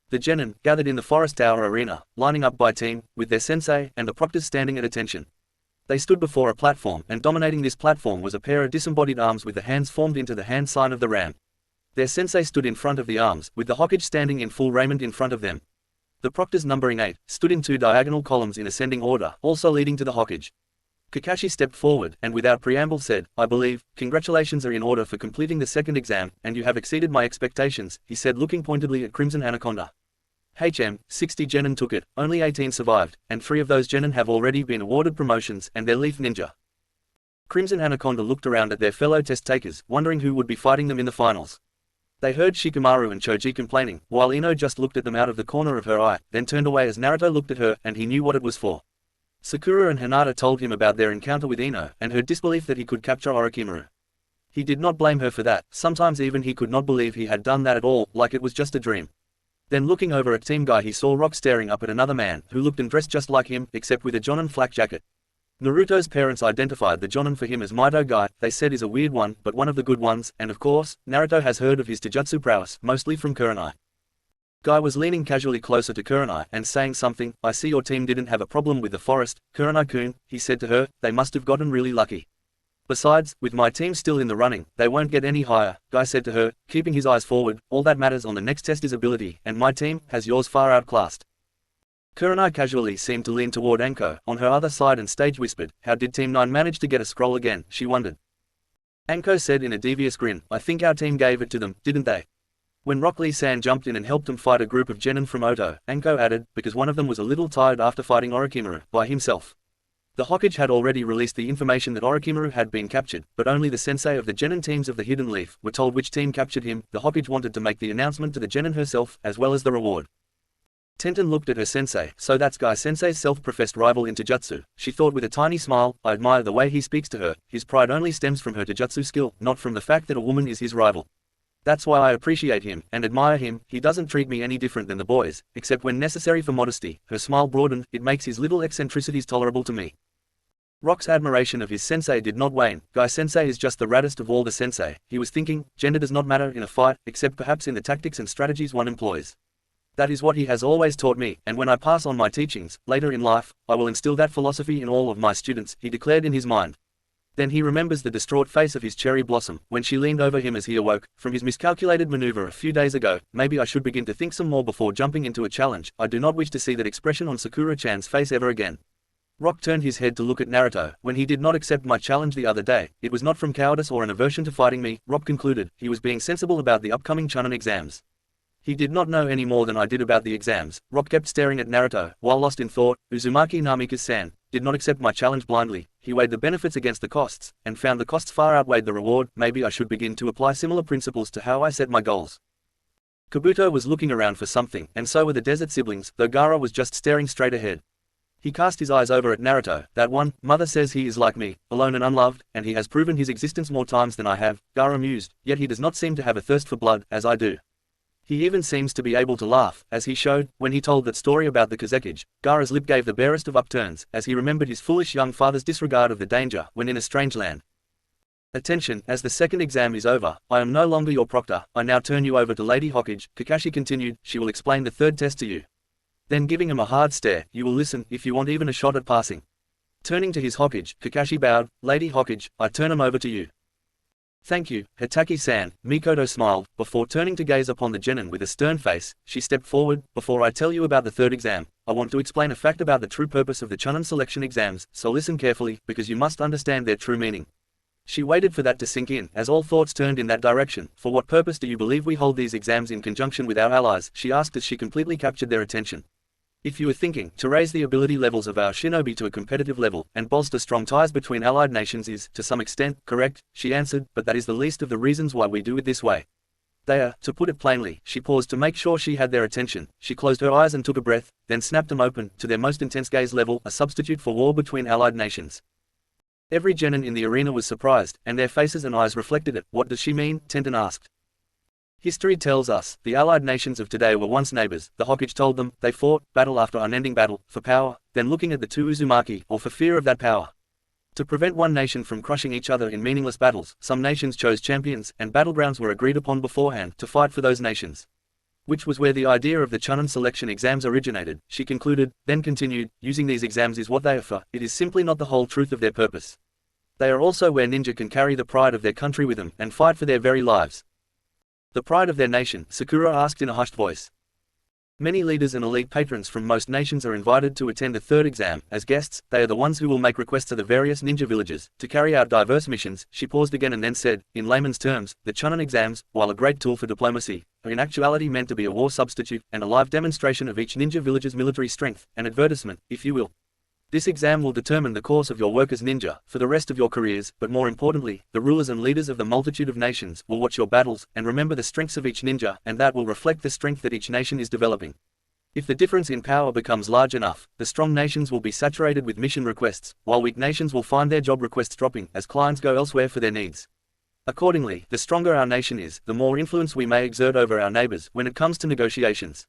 The genin, gathered in the forest tower arena, lining up by team, with their sensei, and the proctors standing at attention. They stood before a platform, and dominating this platform was a pair of disembodied arms with the hands formed into the hand sign of the ram. Their sensei stood in front of the arms, with the Hokage standing in full raiment in front of them. The proctors, numbering 8, stood in 2 diagonal columns in ascending order, also leading to the Hokage. Kakashi stepped forward, and without preamble said, I believe, congratulations are in order for completing the second exam, and you have exceeded my expectations, he said looking pointedly at Crimson Anaconda. 60 genin took it, only 18 survived, and 3 of those genin have already been awarded promotions, and they're Leaf Ninja. Crimson Anaconda looked around at their fellow test takers, wondering who would be fighting them in the finals. They heard Shikamaru and Choji complaining, while Ino just looked at them out of the corner of her eye, then turned away as Naruto looked at her, and he knew what it was for. Sakura and Hinata told him about their encounter with Ino, and her disbelief that he could capture Orochimaru. He did not blame her for that, sometimes even he could not believe he had done that at all, like it was just a dream. Then looking over at Team Guy he saw Rock staring up at another man, who looked and dressed just like him, except with a Jonin flak jacket. Naruto's parents identified the Jonin for him as Mito Guy, they said is a weird one, but one of the good ones, and of course, Naruto has heard of his taijutsu prowess, mostly from Kurenai. Guy was leaning casually closer to Kurenai and saying something, I see your team didn't have a problem with the forest, Kurenai-kun, he said to her, they must have gotten really lucky. Besides, with my team still in the running, they won't get any higher, Guy said to her, keeping his eyes forward, all that matters on the next test is ability, and my team has yours far outclassed. Kurenai casually seemed to lean toward Anko, on her other side and stage whispered, how did Team 9 manage to get a scroll again, she wondered. Anko said in a devious grin, I think our team gave it to them, didn't they? When Rock Lee-san jumped in and helped them fight a group of genin from Oto, Anko added, because one of them was a little tired after fighting Orochimaru, by himself. The Hokage had already released the information that Orochimaru had been captured, but only the sensei of the genin teams of the Hidden Leaf were told which team captured him. The Hokage wanted to make the announcement to the genin herself, as well as the reward. Tenten looked at her sensei, so that's Guy Sensei's self-professed rival in taijutsu. She thought with a tiny smile, I admire the way he speaks to her, his pride only stems from her taijutsu skill, not from the fact that a woman is his rival. That's why I appreciate him, and admire him, he doesn't treat me any different than the boys, except when necessary for modesty. Her smile broadened, it makes his little eccentricities tolerable to me. Rock's admiration of his sensei did not wane. Guy Sensei is just the raddest of all the sensei, he was thinking, gender does not matter in a fight, except perhaps in the tactics and strategies one employs. That is what he has always taught me, and when I pass on my teachings, later in life, I will instill that philosophy in all of my students, he declared in his mind. Then he remembers the distraught face of his cherry blossom, when she leaned over him as he awoke, from his miscalculated maneuver a few days ago. Maybe I should begin to think some more before jumping into a challenge. I do not wish to see that expression on Sakura-chan's face ever again. Rock turned his head to look at Naruto. When he did not accept my challenge the other day, it was not from cowardice or an aversion to fighting me, Rock concluded. He was being sensible about the upcoming Chunin exams. He did not know any more than I did about the exams. Rock kept staring at Naruto, while lost in thought. Uzumaki Namikaze-san did not accept my challenge blindly. He weighed the benefits against the costs, and found the costs far outweighed the reward. Maybe I should begin to apply similar principles to how I set my goals. Kabuto was looking around for something, and so were the desert siblings, though Gaara was just staring straight ahead. He cast his eyes over at Naruto. That one, mother says he is like me, alone and unloved, and he has proven his existence more times than I have, Gaara mused, yet he does not seem to have a thirst for blood, as I do. He even seems to be able to laugh, as he showed, when he told that story about the Kozekage. Gaara's lip gave the barest of upturns, as he remembered his foolish young father's disregard of the danger, when in a strange land. Attention, as the second exam is over, I am no longer your proctor, I now turn you over to Lady Hokage, Kakashi continued, she will explain the third test to you. Then giving him a hard stare, you will listen, if you want even a shot at passing. Turning to his Hokage, Kakashi bowed. "Lady Hokage, I turn him over to you." "Thank you, Hitaki-san," Mikoto smiled. Before turning to gaze upon the genin with a stern face, she stepped forward. "Before I tell you about the third exam, I want to explain a fact about the true purpose of the Chunin selection exams, so listen carefully, because you must understand their true meaning." She waited for that to sink in, as all thoughts turned in that direction. "For what purpose do you believe we hold these exams in conjunction with our allies?" she asked as she completely captured their attention. "If you are thinking to raise the ability levels of our shinobi to a competitive level, and bolster strong ties between allied nations is, to some extent, correct," she answered, "but that is the least of the reasons why we do it this way. They are, to put it plainly." She paused to make sure she had their attention. She closed her eyes and took a breath, then snapped them open, to their most intense gaze level, a substitute for war between allied nations. Every genin in the arena was surprised, and their faces and eyes reflected it. "What does she mean?" Tenten asked. "History tells us, the allied nations of today were once neighbors," the Hokage told them. "They fought, battle after unending battle, for power, then looking at the two Uzumaki, or for fear of that power. To prevent one nation from crushing each other in meaningless battles, some nations chose champions, and battlegrounds were agreed upon beforehand, to fight for those nations. Which was where the idea of the Chunin selection exams originated," she concluded, then continued, "Using these exams is what they are for, it is simply not the whole truth of their purpose. They are also where ninja can carry the pride of their country with them, and fight for their very lives." "The pride of their nation?" Sakura asked in a hushed voice. "Many leaders and elite patrons from most nations are invited to attend the third exam. As guests, they are the ones who will make requests to the various ninja villages, to carry out diverse missions." She paused again and then said, "In layman's terms, the Chunin exams, while a great tool for diplomacy, are in actuality meant to be a war substitute, and a live demonstration of each ninja village's military strength, an advertisement, if you will. This exam will determine the course of your work as ninja, for the rest of your careers, but more importantly, the rulers and leaders of the multitude of nations will watch your battles, and remember the strengths of each ninja, and that will reflect the strength that each nation is developing. If the difference in power becomes large enough, the strong nations will be saturated with mission requests, while weak nations will find their job requests dropping, as clients go elsewhere for their needs. Accordingly, the stronger our nation is, the more influence we may exert over our neighbors when it comes to negotiations.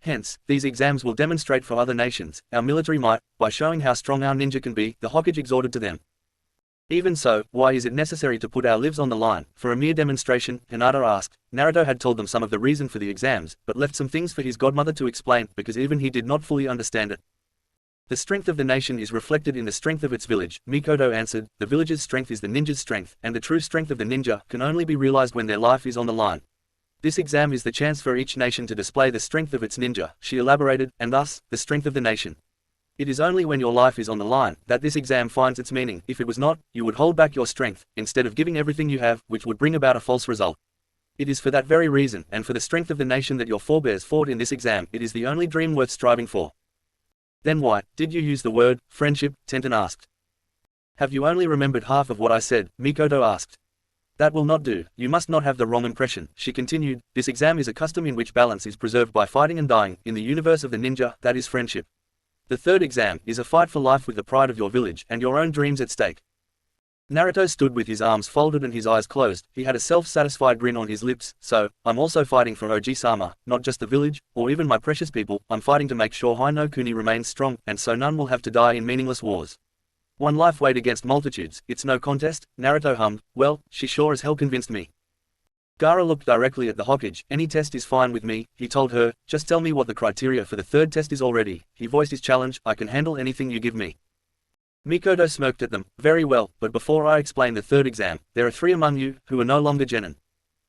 Hence, these exams will demonstrate for other nations our military might, by showing how strong our ninja can be," the Hokage exhorted to them. "Even so, why is it necessary to put our lives on the line, for a mere demonstration?" Hinata asked. Naruto had told them some of the reason for the exams, but left some things for his godmother to explain, because even he did not fully understand it. "The strength of the nation is reflected in the strength of its village," Mikoto answered. "The village's strength is the ninja's strength, and the true strength of the ninja can only be realized when their life is on the line. This exam is the chance for each nation to display the strength of its ninja," she elaborated, "and thus, the strength of the nation. It is only when your life is on the line that this exam finds its meaning. If it was not, you would hold back your strength, instead of giving everything you have, which would bring about a false result. It is for that very reason, and for the strength of the nation that your forebears fought in this exam. It is the only dream worth striving for." "Then why did you use the word friendship?" Tenten asked. "Have you only remembered half of what I said?" Mikoto asked. "That will not do, you must not have the wrong impression," she continued. "This exam is a custom in which balance is preserved by fighting and dying. In the universe of the ninja, that is friendship. The third exam is a fight for life with the pride of your village and your own dreams at stake." Naruto stood with his arms folded and his eyes closed. He had a self-satisfied grin on his lips. "So, I'm also fighting for Oji-sama, not just the village, or even my precious people. I'm fighting to make sure Hi-no-Kuni remains strong, and so none will have to die in meaningless wars. One life weighed against multitudes, it's no contest." Naruto hummed. "Well, she sure as hell convinced me." Gaara looked directly at the Hokage. "Any test is fine with me," he told her. "Just tell me what the criteria for the third test is already." He voiced his challenge. "I can handle anything you give me." Mikoto smirked at them. "Very well, but before I explain the third exam, there are 3 among you who are no longer genin.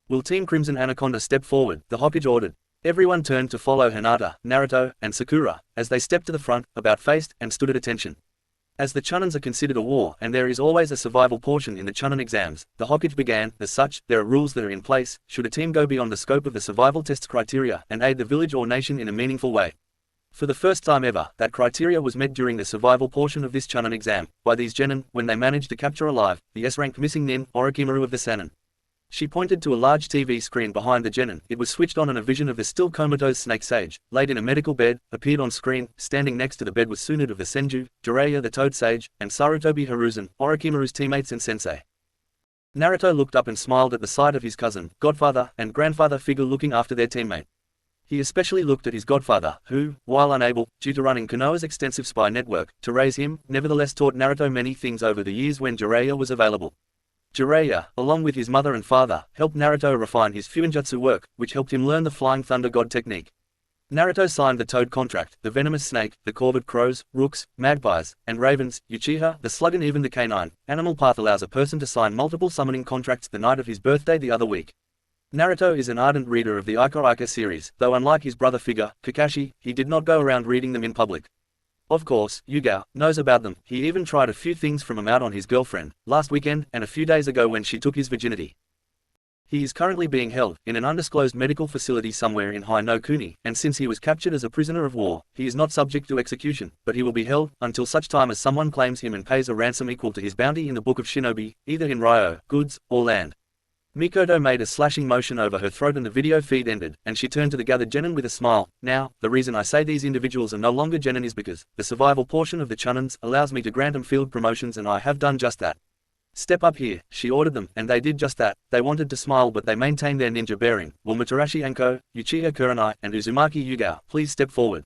Will Team Crimson Anaconda step forward?" the Hokage ordered. Everyone turned to follow Hinata, Naruto, and Sakura, as they stepped to the front, about-faced, and stood at attention. As the Chunins are considered a war, and there is always a survival portion in the Chunin exams, the Hokage began. "As such, there are rules that are in place, should a team go beyond the scope of the survival test's criteria, and aid the village or nation in a meaningful way. For the first time ever, that criteria was met during the survival portion of this Chunin exam, by these genin, when they managed to capture alive the S-rank missing nin, Orochimaru of the Sannin." She pointed to a large TV screen behind the genin. It was switched on and a vision of the still comatose snake sage, laid in a medical bed, appeared on screen. Standing next to the bed was Tsunade of the Senju, Jiraiya the Toad Sage, and Sarutobi Hiruzen, Orochimaru's teammates and sensei. Naruto looked up and smiled at the sight of his cousin, godfather, and grandfather figure looking after their teammate. He especially looked at his godfather, who, while unable, due to running Konoha's extensive spy network, to raise him, nevertheless taught Naruto many things over the years when Jiraiya was available. Jiraiya, along with his mother and father, helped Naruto refine his Fuinjutsu work, which helped him learn the Flying Thunder God technique. Naruto signed the toad contract, the venomous snake, the corvid crows, rooks, magpies, and ravens, Uchiha, the slug and even the canine. Animal path allows a person to sign multiple summoning contracts the night of his birthday the other week. Naruto is an ardent reader of the Ika series, though unlike his brother figure, Kakashi, he did not go around reading them in public. Of course, Yuga knows about them. He even tried a few things from them out on his girlfriend, last weekend and a few days ago when she took his virginity. He is currently being held in an undisclosed medical facility somewhere in High no Kuni, and since he was captured as a prisoner of war, he is not subject to execution, but he will be held until such time as someone claims him and pays a ransom equal to his bounty in the Book of Shinobi, either in Ryo, goods, or land. Mikoto made a slashing motion over her throat and the video feed ended, and she turned to the gathered genin with a smile. Now, the reason I say these individuals are no longer genin is because the survival portion of the chunins allows me to grant them field promotions, and I have done just that. Step up here, she ordered them, and they did just that. They wanted to smile but they maintained their ninja bearing. Will Mutarashi Anko, Uchiha Kurenai, and Uzumaki Yuga please step forward?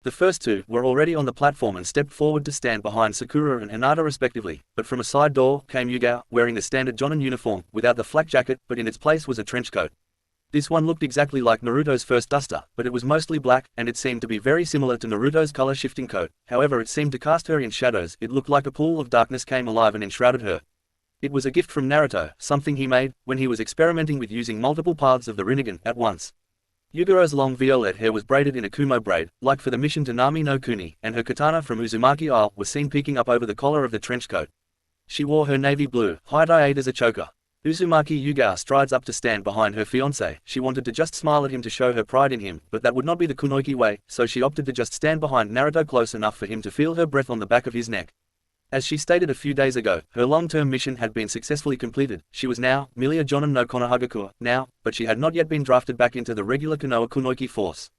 The first two were already on the platform and stepped forward to stand behind Sakura and Hinata respectively, but from a side door came Yuga, wearing the standard jonin uniform, without the flak jacket, but in its place was a trench coat. This one looked exactly like Naruto's first duster, but it was mostly black, and it seemed to be very similar to Naruto's color-shifting coat. However, it seemed to cast her in shadows. It looked like a pool of darkness came alive and enshrouded her. It was a gift from Naruto, something he made when he was experimenting with using multiple paths of the Rinnegan at once. Yuguro's long violet hair was braided in a kumo braid, like for the mission to Nami no Kuni, and her katana from Uzumaki Isle was seen peeking up over the collar of the trench coat. She wore her navy blue hide as a choker. Uzumaki Yuga strides up to stand behind her fiancé. She wanted to just smile at him to show her pride in him, but that would not be the kunoiki way, so she opted to just stand behind Naruto close enough for him to feel her breath on the back of his neck. As she stated a few days ago, her long-term mission had been successfully completed. She was now merely a Jonin no Konohagakure, but she had not yet been drafted back into the regular Konoha Kunoiki force.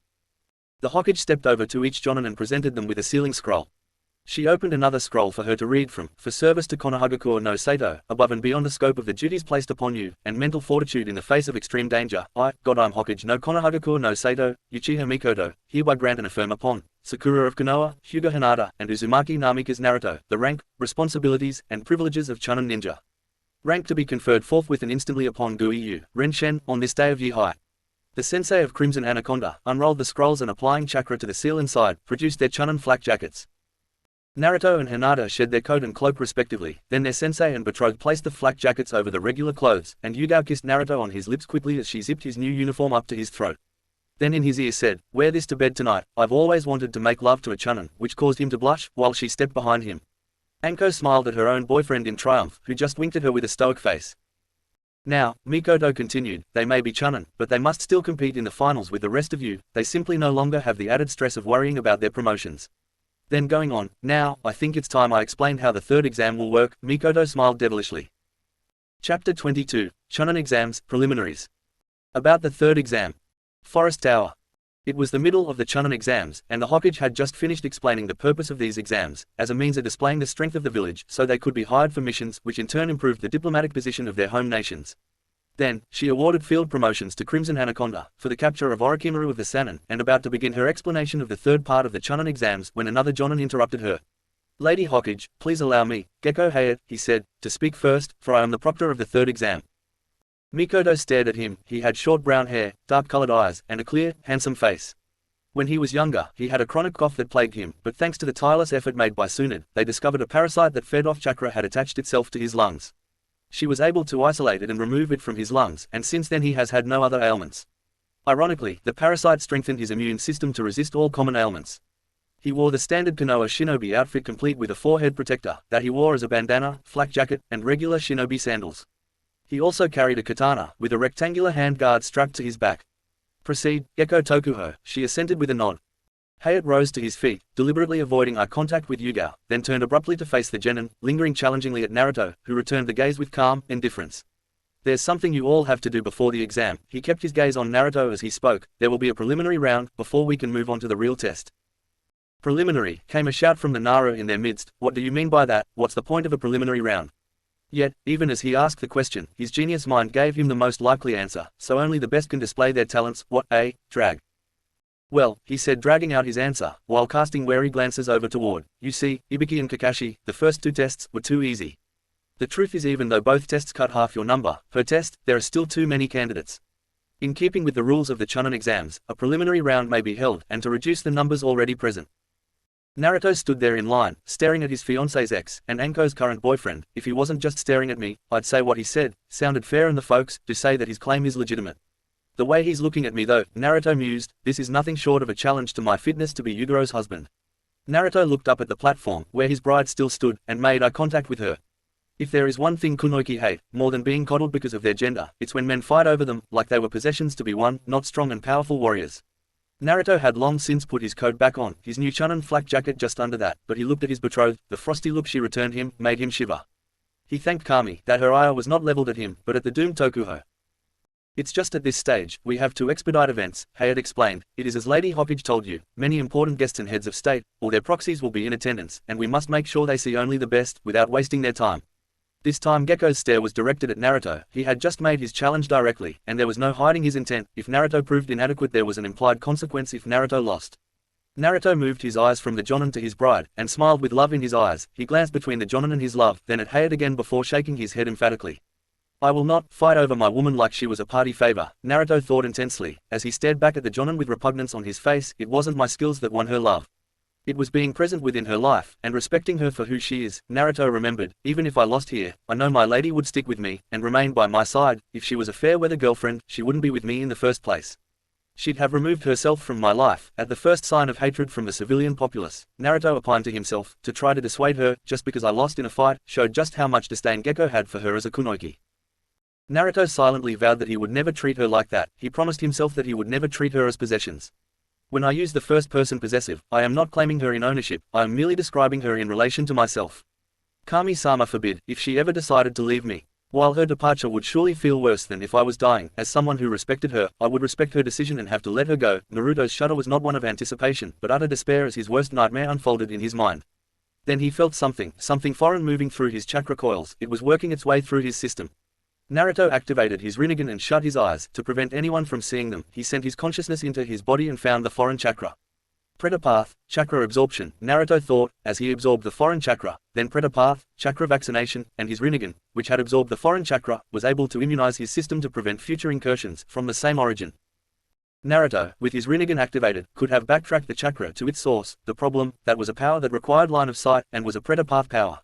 The Hokage stepped over to each Jonin and presented them with a sealing scroll. She opened another scroll for her to read from, for service to Konohagakure no Sato, above and beyond the scope of the duties placed upon you, and mental fortitude in the face of extreme danger. I, I'm Hokage no Konohagakure no Sato, Uchiha Mikoto, hereby grant and affirm upon Sakura of Konoha, Hyuga Hinata, and Uzumaki Namikaze Naruto, the rank, responsibilities, and privileges of Chunin Ninja. Rank to be conferred forthwith and instantly upon Guiyu, Renshen, on this day of Yihai. The sensei of Crimson Anaconda unrolled the scrolls and applying chakra to the seal inside, produced their Chunin flak jackets. Naruto and Hinata shed their coat and cloak respectively, then their sensei and betrothed placed the flak jackets over the regular clothes, and Yuga kissed Naruto on his lips quickly as she zipped his new uniform up to his throat. Then in his ear said, "Wear this to bed tonight. I've always wanted to make love to a Chunin," which caused him to blush, while she stepped behind him. Anko smiled at her own boyfriend in triumph, who just winked at her with a stoic face. Now, Mikoto continued, they may be Chunin, but they must still compete in the finals with the rest of you. They simply no longer have the added stress of worrying about their promotions. Then going on, now, I think it's time I explained how the third exam will work. Mikoto smiled devilishly. Chapter 22, Chunin Exams, Preliminaries. About the third exam. Forest Tower. It was the middle of the Chunin exams, and the Hokage had just finished explaining the purpose of these exams, as a means of displaying the strength of the village, so they could be hired for missions, which in turn improved the diplomatic position of their home nations. Then, she awarded field promotions to Crimson Anaconda, for the capture of Orochimaru of the Sannin, and about to begin her explanation of the third part of the Chunin exams when another Jonin interrupted her. Lady Hokage, please allow me, Gekko Heian, he said, to speak first, for I am the proctor of the third exam. Mikoto stared at him. He had short brown hair, dark-colored eyes, and a clear, handsome face. When he was younger, he had a chronic cough that plagued him, but thanks to the tireless effort made by Tsunade, they discovered a parasite that fed off chakra had attached itself to his lungs. She was able to isolate it and remove it from his lungs, and since then he has had no other ailments. Ironically, the parasite strengthened his immune system to resist all common ailments. He wore the standard Konoha shinobi outfit complete with a forehead protector, that he wore as a bandana, flak jacket, and regular shinobi sandals. He also carried a katana, with a rectangular hand guard strapped to his back. Proceed, Gekko Tokuho, she assented with a nod. Hayate rose to his feet, deliberately avoiding eye contact with Yuga, then turned abruptly to face the genin, lingering challengingly at Naruto, who returned the gaze with calm indifference. There's something you all have to do before the exam. He kept his gaze on Naruto as he spoke. There will be a preliminary round, before we can move on to the real test. Preliminary, came a shout from the Naru in their midst. What do you mean by that? What's the point of a preliminary round? Yet, even as he asked the question, his genius mind gave him the most likely answer, so only the best can display their talents. What, drag? Well, he said, dragging out his answer, while casting wary glances over toward, you see, Ibiki and Kakashi, the first two tests were too easy. The truth is, even though both tests cut half your number per test, there are still too many candidates. In keeping with the rules of the Chunin exams, a preliminary round may be held, and to reduce the numbers already present. Naruto stood there in line, staring at his fiancée's ex, and Anko's current boyfriend. If he wasn't just staring at me, I'd say what he said sounded fair and the folks do say that his claim is legitimate. The way he's looking at me though, Naruto mused, this is nothing short of a challenge to my fitness to be Yugiro's husband. Naruto looked up at the platform, where his bride still stood, and made eye contact with her. If there is one thing kunoichi hate, more than being coddled because of their gender, it's when men fight over them, like they were possessions to be won, not strong and powerful warriors. Naruto had long since put his coat back on, his new Chunin flak jacket just under that, but he looked at his betrothed. The frosty look she returned him made him shiver. He thanked Kami that her ire was not leveled at him, but at the doomed Tokuho. It's just at this stage, we have to expedite events, Hayate explained. It is as Lady Hokage told you, many important guests and heads of state, or their proxies will be in attendance, and we must make sure they see only the best, without wasting their time. This time Gekko's stare was directed at Naruto. He had just made his challenge directly, and there was no hiding his intent. If Naruto proved inadequate, there was an implied consequence if Naruto lost. Naruto moved his eyes from the Jonin to his bride, and smiled with love in his eyes. He glanced between the Jonin and his love, then at Hayate again before shaking his head emphatically. I will not fight over my woman like she was a party favor, Naruto thought intensely, as he stared back at the Jonin with repugnance on his face. It wasn't my skills that won her love. It was being present within her life, and respecting her for who she is. Naruto remembered, even if I lost here, I know my lady would stick with me, and remain by my side. If she was a fair-weather girlfriend, she wouldn't be with me in the first place. She'd have removed herself from my life, at the first sign of hatred from the civilian populace. Naruto opined to himself, to try to dissuade her, just because I lost in a fight, showed just how much disdain Gekko had for her as a kunoichi. Naruto silently vowed that he would never treat her like that. He promised himself that he would never treat her as possessions. When I use the first-person possessive, I am not claiming her in ownership, I am merely describing her in relation to myself. Kami-sama forbid, if she ever decided to leave me. While her departure would surely feel worse than if I was dying, as someone who respected her, I would respect her decision and have to let her go. Naruto's shudder was not one of anticipation, but utter despair as his worst nightmare unfolded in his mind. Then he felt something foreign moving through his chakra coils. It was working its way through his system. Naruto activated his Rinnegan and shut his eyes. To prevent anyone from seeing them, he sent his consciousness into his body and found the foreign chakra. Predapath, chakra absorption, Naruto thought, as he absorbed the foreign chakra. Then Predapath, chakra vaccination, and his Rinnegan, which had absorbed the foreign chakra, was able to immunize his system to prevent future incursions from the same origin. Naruto, with his Rinnegan activated, could have backtracked the chakra to its source. The problem, that was a power that required line of sight, and was a Predapath power.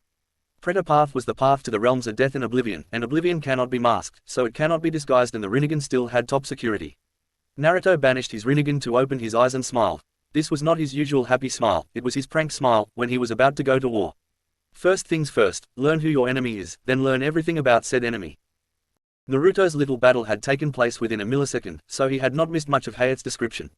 Predapath was the path to the realms of death and oblivion cannot be masked, so it cannot be disguised, and the Rinnegan still had top security. Naruto banished his Rinnegan to open his eyes and smiled. This was not his usual happy smile, it was his prank smile, when he was about to go to war. First things first, learn who your enemy is, then learn everything about said enemy. Naruto's little battle had taken place within a millisecond, so he had not missed much of Hayate's description.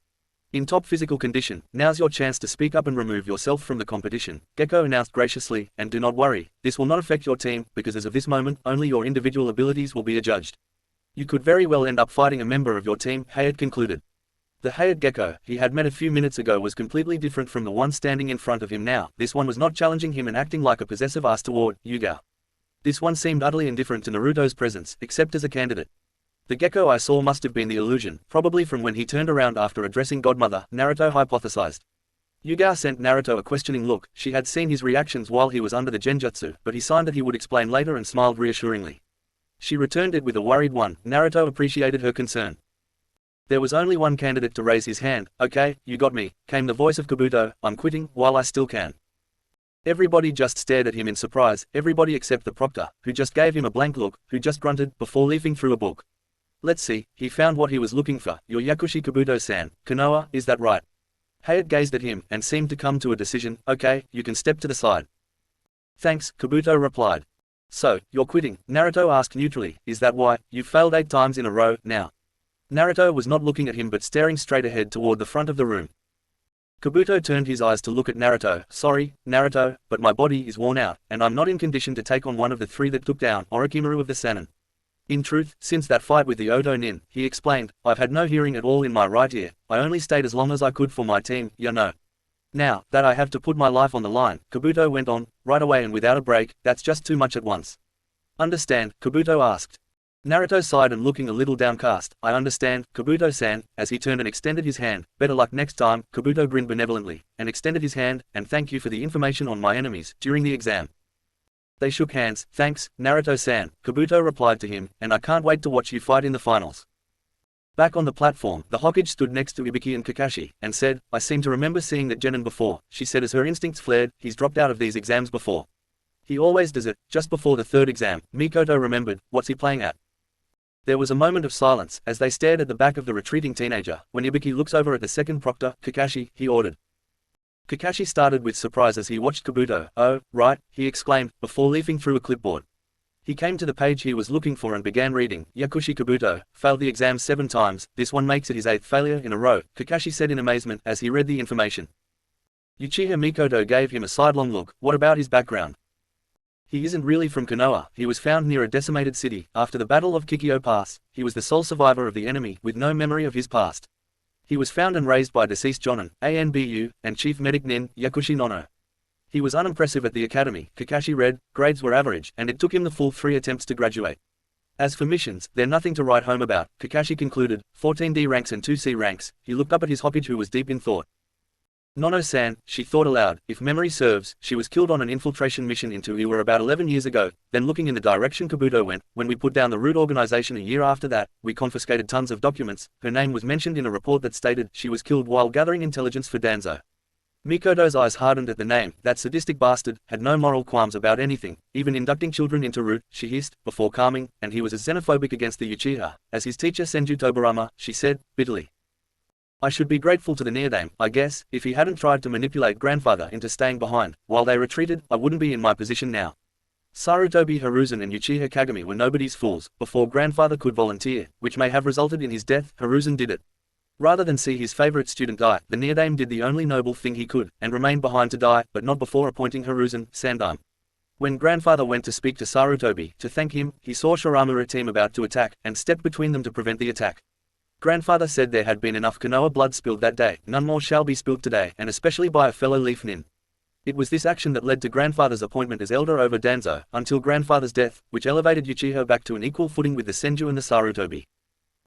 In top physical condition, now's your chance to speak up and remove yourself from the competition, Gekko announced graciously, and do not worry, this will not affect your team, because as of this moment, only your individual abilities will be adjudged. You could very well end up fighting a member of your team, Hayate concluded. The Hayate Gekko he had met a few minutes ago was completely different from the one standing in front of him now. This one was not challenging him and acting like a possessive ass toward Yuga. This one seemed utterly indifferent to Naruto's presence, except as a candidate. The Gekko I saw must have been the illusion, probably from when he turned around after addressing Godmother, Naruto hypothesized. Yuga sent Naruto a questioning look. She had seen his reactions while he was under the genjutsu, but he signed that he would explain later and smiled reassuringly. She returned it with a worried one. Naruto appreciated her concern. There was only one candidate to raise his hand. Okay, you got me, came the voice of Kabuto. I'm quitting, while I still can. Everybody just stared at him in surprise, everybody except the proctor, who just gave him a blank look, who just grunted, before leafing through a book. Let's see, he found what he was looking for. Your Yakushi Kabuto-san, Konoha, is that right? Hayate gazed at him, and seemed to come to a decision. Okay, you can step to the side. Thanks, Kabuto replied. So, you're quitting? Naruto asked neutrally. Is that why? You've failed 8 times in a row, now. Naruto was not looking at him but staring straight ahead toward the front of the room. Kabuto turned his eyes to look at Naruto. Sorry, Naruto, but my body is worn out, and I'm not in condition to take on one of the 3 that took down Orochimaru of the Sannin. In truth, since that fight with the Oto Nin, he explained, I've had no hearing at all in my right ear. I only stayed as long as I could for my team, you know. Now, that I have to put my life on the line, Kabuto went on, right away and without a break, that's just too much at once. Understand? Kabuto asked. Naruto sighed and looking a little downcast. I understand, Kabuto-san, as he turned and extended his hand. Better luck next time. Kabuto grinned benevolently, and extended his hand, and thank you for the information on my enemies, during the exam. They shook hands. Thanks, Naruto-san, Kabuto replied to him, and I can't wait to watch you fight in the finals. Back on the platform, the Hokage stood next to Ibiki and Kakashi, and said, "I seem to remember seeing that genin before," she said as her instincts flared. "He's dropped out of these exams before. He always does it, just before the third exam." Mikoto remembered, "What's he playing at?" There was a moment of silence, as they stared at the back of the retreating teenager. When Ibiki looks over at the second proctor, "Kakashi," he ordered. Kakashi started with surprise as he watched Kabuto. "Oh, right," he exclaimed, before leafing through a clipboard. He came to the page he was looking for and began reading. "Yakushi Kabuto, failed the exam 7 times, this one makes it his 8th failure in a row," Kakashi said in amazement as he read the information. Uchiha Mikoto gave him a sidelong look. "What about his background?" "He isn't really from Konoha. He was found near a decimated city, after the Battle of Kikyo Pass. He was the sole survivor of the enemy, with no memory of his past. He was found and raised by deceased Jonin, Anbu, and Chief Medic Nin, Yakushi Nono. He was unimpressive at the academy," Kakashi read. "Grades were average, and it took him the full 3 attempts to graduate. As for missions, they're nothing to write home about," Kakashi concluded. 14D ranks and 2C ranks." He looked up at his Hokage who was deep in thought. "Nono-san," she thought aloud, "if memory serves, she was killed on an infiltration mission into Iwa about 11 years ago." Then looking in the direction Kabuto went, "When we put down the root organization a year after that, we confiscated tons of documents. Her name was mentioned in a report that stated she was killed while gathering intelligence for Danzo." Mikoto's eyes hardened at the name. That sadistic bastard had no moral qualms about anything, even inducting children into root, she hissed, before calming, "and he was as xenophobic against the Uchiha as his teacher Senju Tobarama," she said, bitterly. "I should be grateful to the Neodame, I guess. If he hadn't tried to manipulate grandfather into staying behind while they retreated, I wouldn't be in my position now." Sarutobi Hiruzen and Uchiha Kagami were nobody's fools. Before grandfather could volunteer, which may have resulted in his death, Hiruzen did it. Rather than see his favorite student die, the Neodame did the only noble thing he could, and remained behind to die, but not before appointing Hiruzen Sandime. When grandfather went to speak to Sarutobi to thank him, he saw Shiramura team about to attack, and stepped between them to prevent the attack. Grandfather said there had been enough Konoha blood spilled that day, none more shall be spilled today, and especially by a fellow Leaf Nin. It was this action that led to grandfather's appointment as elder over Danzo, until grandfather's death, which elevated Uchiha back to an equal footing with the Senju and the Sarutobi.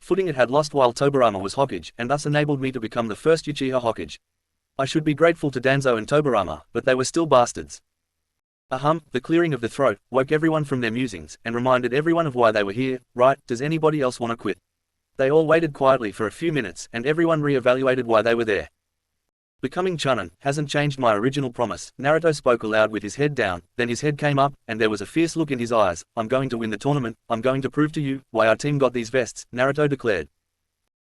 Footing it had lost while Tobarama was Hokage, and thus enabled me to become the first Uchiha Hokage. I should be grateful to Danzo and Tobarama, but they were still bastards. A hum, the clearing of the throat, woke everyone from their musings, and reminded everyone of why they were here. "Right, does anybody else want to quit?" They all waited quietly for a few minutes, and everyone re-evaluated why they were there. "Becoming Chunin hasn't changed my original promise," Naruto spoke aloud with his head down. Then his head came up, and there was a fierce look in his eyes. "I'm going to win the tournament. I'm going to prove to you why our team got these vests," Naruto declared.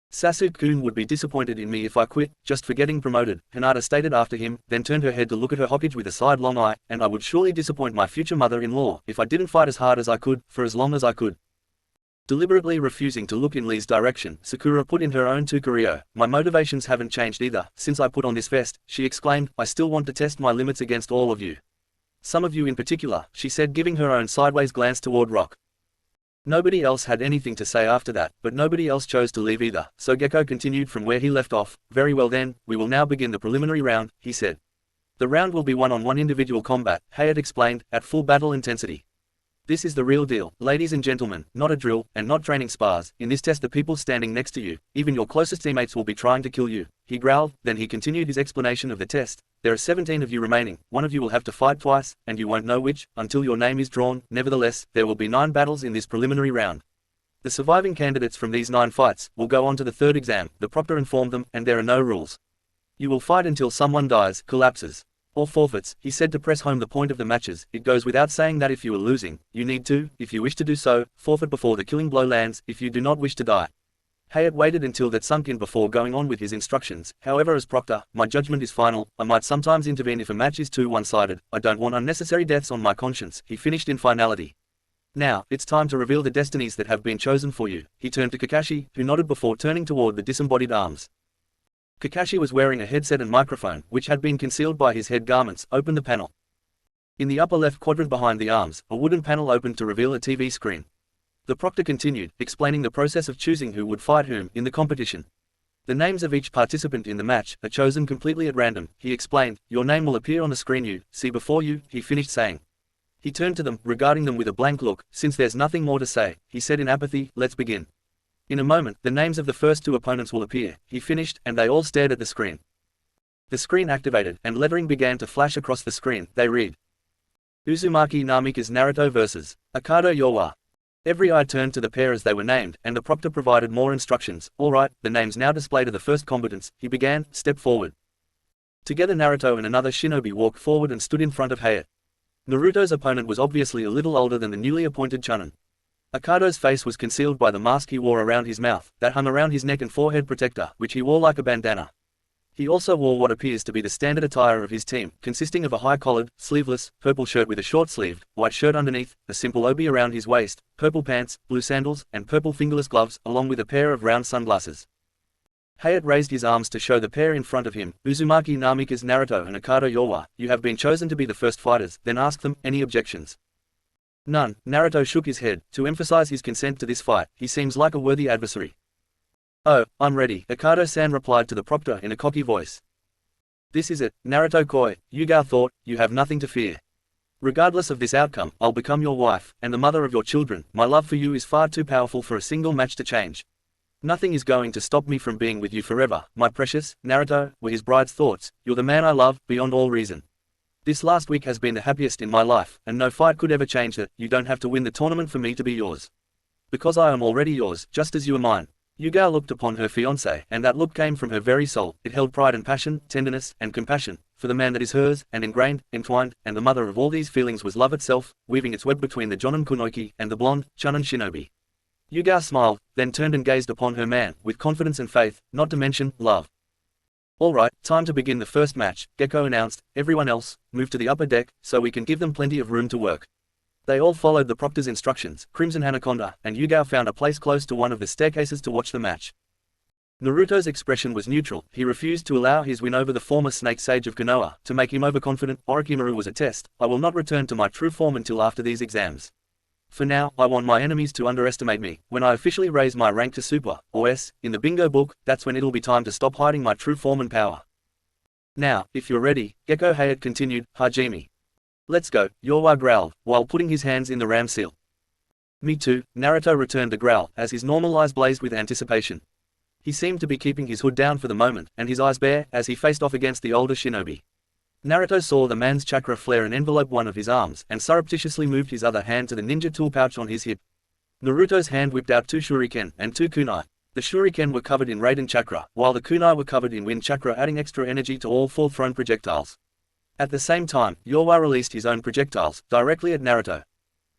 "Sasuke-kun would be disappointed in me if I quit, just for getting promoted," Hinata stated after him, then turned her head to look at her Hokage with a sidelong eye. "And I would surely disappoint my future mother-in-law if I didn't fight as hard as I could, for as long as I could." Deliberately refusing to look in Lee's direction, Sakura put in her own Tukurio. "My motivations haven't changed either, since I put on this vest," she exclaimed. "I still want to test my limits against all of you. Some of you in particular," she said, giving her own sideways glance toward Rock. Nobody else had anything to say after that, but nobody else chose to leave either, so Gekko continued from where he left off. "Very well then, we will now begin the preliminary round," he said. "The round will be one-on-one individual combat," Hayate explained, "at full battle intensity. This is the real deal, ladies and gentlemen, not a drill, and not training spars. In this test the people standing next to you, even your closest teammates will be trying to kill you," he growled. Then he continued his explanation of the test. "There are 17 of you remaining, one of you will have to fight twice, and you won't know which, until your name is drawn. Nevertheless, there will be 9 battles in this preliminary round. The surviving candidates from these 9 fights will go on to the third exam," the proctor informed them, "and there are no rules. You will fight until someone dies, collapses, or forfeits," he said to press home the point of the matches. "It goes without saying that if you are losing, you need to, if you wish to do so, forfeit before the killing blow lands, if you do not wish to die." Hayate waited until that sunk in before going on with his instructions. "However, as proctor, my judgment is final. I might sometimes intervene if a match is too one-sided. I don't want unnecessary deaths on my conscience," he finished in finality. "Now, it's time to reveal the destinies that have been chosen for you." He turned to Kakashi, who nodded before turning toward the disembodied arms. Kakashi was wearing a headset and microphone, which had been concealed by his head garments. Opened the panel. In the upper left quadrant behind the arms, a wooden panel opened to reveal a TV screen. The proctor continued, explaining the process of choosing who would fight whom in the competition. "The names of each participant in the match are chosen completely at random," he explained. "Your name will appear on the screen you see before you," he finished saying. He turned to them, regarding them with a blank look. "Since there's nothing more to say," he said in apathy, "let's begin." In a moment, the names of the first 2 opponents will appear, he finished, and they all stared at the screen. The screen activated, and lettering began to flash across the screen. They read: Uzumaki Namika's Naruto vs. Akado Yowa. Every eye turned to the pair as they were named, and the proctor provided more instructions. All right, the names now display to the first combatants, he began, step forward. Together Naruto and another shinobi walked forward and stood in front of Hayate. Naruto's opponent was obviously a little older than the newly appointed Chunin. Akado's face was concealed by the mask he wore around his mouth, that hung around his neck and forehead protector, which he wore like a bandana. He also wore what appears to be the standard attire of his team, consisting of a high-collared, sleeveless, purple shirt with a short-sleeved, white shirt underneath, a simple obi around his waist, purple pants, blue sandals, and purple fingerless gloves, along with a pair of round sunglasses. Hayate raised his arms to show the pair in front of him, Uzumaki Namikaze Naruto and Akado Yowa, you have been chosen to be the first fighters, then asked them, any objections? None. Naruto shook his head, to emphasize his consent to this fight, he seems like a worthy adversary. Oh, I'm ready, Akado-san replied to the proctor in a cocky voice. This is it, Naruto Koi, Yugao thought, you have nothing to fear. Regardless of this outcome, I'll become your wife, and the mother of your children, my love for you is far too powerful for a single match to change. Nothing is going to stop me from being with you forever, my precious, Naruto, were his bride's thoughts, you're the man I love, beyond all reason. This last week has been the happiest in my life, and no fight could ever change that, you don't have to win the tournament for me to be yours. Because I am already yours, just as you are mine. Yugao looked upon her fiancé, and that look came from her very soul, it held pride and passion, tenderness, and compassion, for the man that is hers, and ingrained, entwined, and the mother of all these feelings was love itself, weaving its web between the Jonin Kunoichi and the blonde, Chunin shinobi. Yugao smiled, then turned and gazed upon her man, with confidence and faith, not to mention, love. All right, time to begin the first match, Gekko announced, everyone else, move to the upper deck, so we can give them plenty of room to work. They all followed the proctor's instructions, Crimson Anaconda, and Yugao found a place close to one of the staircases to watch the match. Naruto's expression was neutral, he refused to allow his win over the former snake sage of Konoha, to make him overconfident, Orochimaru was a test, I will not return to my true form until after these exams. For now, I want my enemies to underestimate me. When I officially raise my rank to Super, or S, in the bingo book, that's when it'll be time to stop hiding my true form and power. Now, if you're ready, Gekko Hayate continued, Hajime. Let's go, Yowa growled, while putting his hands in the ram seal. Me too, Naruto returned the growl, as his normal eyes blazed with anticipation. He seemed to be keeping his hood down for the moment, and his eyes bare, as he faced off against the older shinobi. Naruto saw the man's chakra flare and envelope one of his arms, and surreptitiously moved his other hand to the ninja tool pouch on his hip. Naruto's hand whipped out 2 shuriken and 2 kunai. The shuriken were covered in Raiden chakra, while the kunai were covered in wind chakra, adding extra energy to all 4 thrown projectiles. At the same time, Yowa released his own projectiles, directly at Naruto.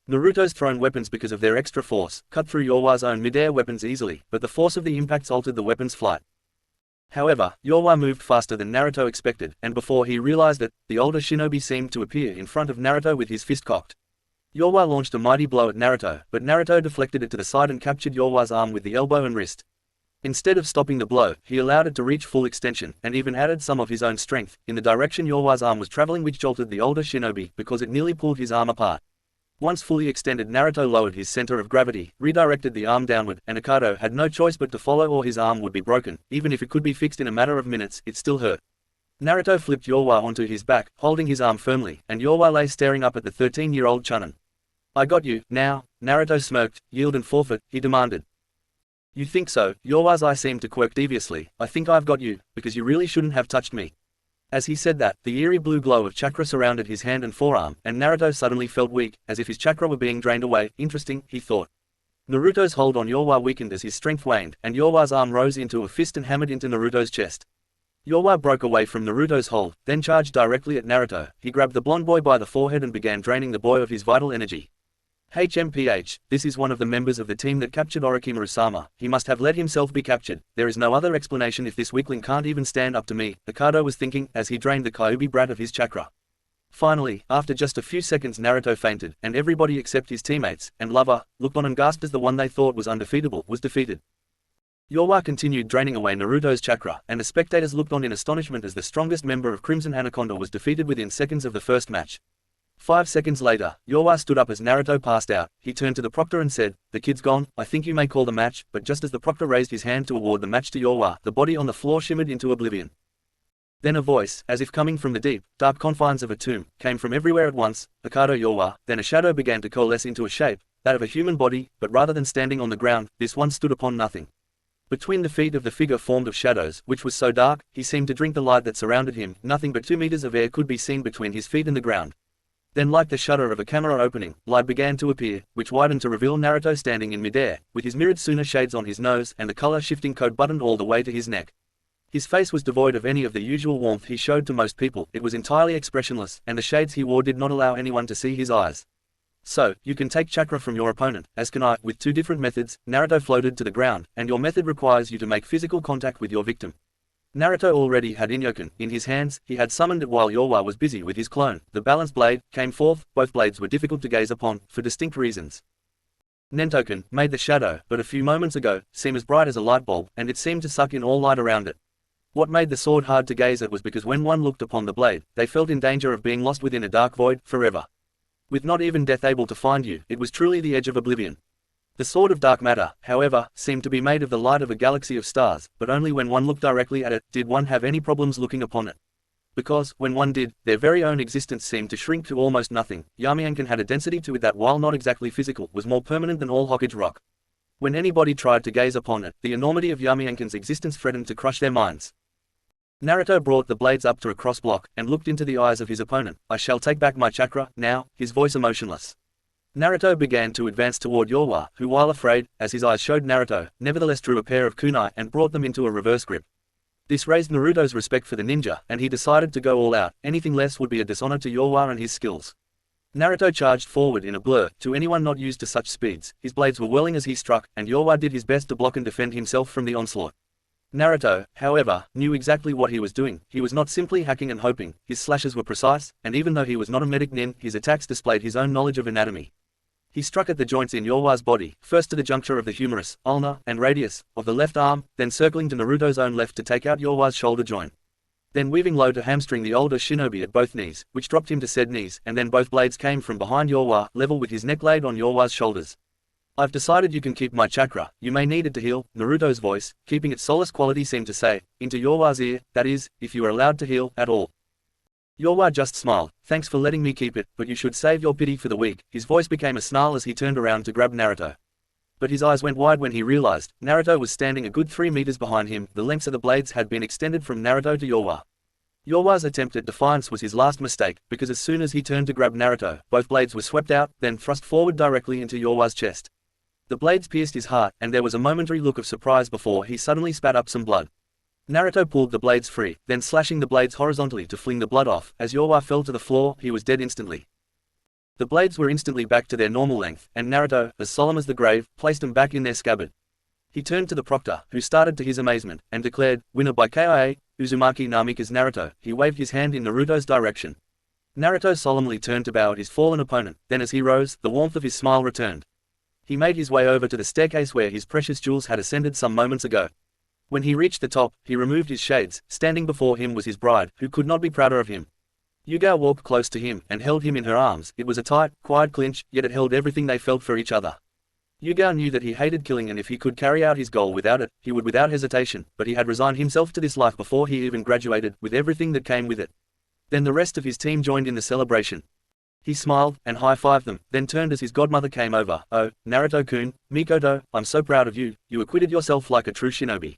Naruto's thrown weapons, because of their extra force, cut through Yowa's own mid-air weapons easily, but the force of the impacts altered the weapon's flight. However, Yowa moved faster than Naruto expected, and before he realized it, the older shinobi seemed to appear in front of Naruto with his fist cocked. Yowa launched a mighty blow at Naruto, but Naruto deflected it to the side and captured Yowa's arm with the elbow and wrist. Instead of stopping the blow, he allowed it to reach full extension, and even added some of his own strength, in the direction Yowa's arm was traveling, which jolted the older shinobi, because it nearly pulled his arm apart. Once fully extended, Naruto lowered his center of gravity, redirected the arm downward, and Akado had no choice but to follow, or his arm would be broken. Even if it could be fixed in a matter of minutes, it still hurt. Naruto flipped Yowa onto his back, holding his arm firmly, and Yowa lay staring up at the 13-year-old Chunin. I got you, now, Naruto smirked, yield and forfeit, he demanded. You think so? Yowa's eye seemed to quirk deviously. I think I've got you, because you really shouldn't have touched me. As he said that, the eerie blue glow of chakra surrounded his hand and forearm, and Naruto suddenly felt weak, as if his chakra were being drained away. Interesting, he thought. Naruto's hold on Yowa weakened as his strength waned, and Yowa's arm rose into a fist and hammered into Naruto's chest. Yowa broke away from Naruto's hold, then charged directly at Naruto. He grabbed the blonde boy by the forehead and began draining the boy of his vital energy. HMPH, this is one of the members of the team that captured Orochimaru-sama. He must have let himself be captured. There is no other explanation if this weakling can't even stand up to me, Akado was thinking, as he drained the Kyuubi brat of his chakra. Finally, after just a few seconds, Naruto fainted, and everybody except his teammates, and lover, looked on and gasped as the one they thought was undefeatable was defeated. Yowa continued draining away Naruto's chakra, and the spectators looked on in astonishment as the strongest member of Crimson Anaconda was defeated within seconds of the first match. 5 seconds later, Yowa stood up as Naruto passed out. He turned to the proctor and said, the kid's gone, I think you may call the match, but just as the proctor raised his hand to award the match to Yowa, the body on the floor shimmered into oblivion. Then a voice, as if coming from the deep, dark confines of a tomb, came from everywhere at once, Akado Yowa. Then a shadow began to coalesce into a shape, that of a human body, but rather than standing on the ground, this one stood upon nothing. Between the feet of the figure formed of shadows, which was so dark, he seemed to drink the light that surrounded him. Nothing but 2 meters of air could be seen between his feet and the ground. Then like the shutter of a camera opening, light began to appear, which widened to reveal Naruto standing in midair, with his mirrored Suna shades on his nose and the color-shifting coat buttoned all the way to his neck. His face was devoid of any of the usual warmth he showed to most people, it was entirely expressionless, and the shades he wore did not allow anyone to see his eyes. So, you can take chakra from your opponent, as can I, with two different methods. Naruto floated to the ground, and your method requires you to make physical contact with your victim. Naruto already had Inyoken in his hands, he had summoned it while Yorwa was busy with his clone. The balanced blade came forth, both blades were difficult to gaze upon, for distinct reasons. Nentoken made the shadow, but a few moments ago, seem as bright as a light bulb, and it seemed to suck in all light around it. What made the sword hard to gaze at was because when one looked upon the blade, they felt in danger of being lost within a dark void, forever. With not even death able to find you, it was truly the edge of oblivion. The sword of dark matter, however, seemed to be made of the light of a galaxy of stars, but only when one looked directly at it, did one have any problems looking upon it. Because, when one did, their very own existence seemed to shrink to almost nothing. Yamianken had a density to it that, while not exactly physical, was more permanent than all Hokage rock. When anybody tried to gaze upon it, the enormity of Yamianken's existence threatened to crush their minds. Naruto brought the blades up to a cross block, and looked into the eyes of his opponent. I shall take back my chakra, now, his voice emotionless. Naruto began to advance toward Yorwa, who while afraid, as his eyes showed Naruto, nevertheless drew a pair of kunai and brought them into a reverse grip. This raised Naruto's respect for the ninja, and he decided to go all out. Anything less would be a dishonor to Yorwa and his skills. Naruto charged forward in a blur. To anyone not used to such speeds, his blades were whirling as he struck, and Yorwa did his best to block and defend himself from the onslaught. Naruto, however, knew exactly what he was doing. He was not simply hacking and hoping. His slashes were precise, and even though he was not a medic nin, his attacks displayed his own knowledge of anatomy. He struck at the joints in Yorwa's body, first to the juncture of the humerus, ulna, and radius, of the left arm, then circling to Naruto's own left to take out Yorwa's shoulder joint. Then weaving low to hamstring the older shinobi at both knees, which dropped him to said knees, and then both blades came from behind Yorwa, level with his neck laid on Yorwa's shoulders. I've decided you can keep my chakra, you may need it to heal. Naruto's voice, keeping its soulless quality, seemed to say, into Yorwa's ear, that is, if you are allowed to heal, at all. Yorwa just smiled, thanks for letting me keep it, but you should save your pity for the weak. His voice became a snarl as he turned around to grab Naruto. But his eyes went wide when he realized, Naruto was standing a good 3 meters behind him. The lengths of the blades had been extended from Naruto to Yorwa. Yorwa's attempt at defiance was his last mistake, because as soon as he turned to grab Naruto, both blades were swept out, then thrust forward directly into Yorwa's chest. The blades pierced his heart, and there was a momentary look of surprise before he suddenly spat up some blood. Naruto pulled the blades free, then slashing the blades horizontally to fling the blood off. As Yorwa fell to the floor, he was dead instantly. The blades were instantly back to their normal length, and Naruto, as solemn as the grave, placed them back in their scabbard. He turned to the proctor, who started to his amazement, and declared, winner by KIA, Uzumaki Namikaze Naruto. He waved his hand in Naruto's direction. Naruto solemnly turned to bow at his fallen opponent, then as he rose, the warmth of his smile returned. He made his way over to the staircase where his precious jewels had ascended some moments ago. When he reached the top, he removed his shades. Standing before him was his bride, who could not be prouder of him. Yugao walked close to him, and held him in her arms. It was a tight, quiet clinch, yet it held everything they felt for each other. Yugao knew that he hated killing, and if he could carry out his goal without it, he would without hesitation, but he had resigned himself to this life before he even graduated, with everything that came with it. Then the rest of his team joined in the celebration. He smiled, and high-fived them, then turned as his godmother came over. Oh, Naruto-kun, Mikoto, I'm so proud of you, you acquitted yourself like a true shinobi.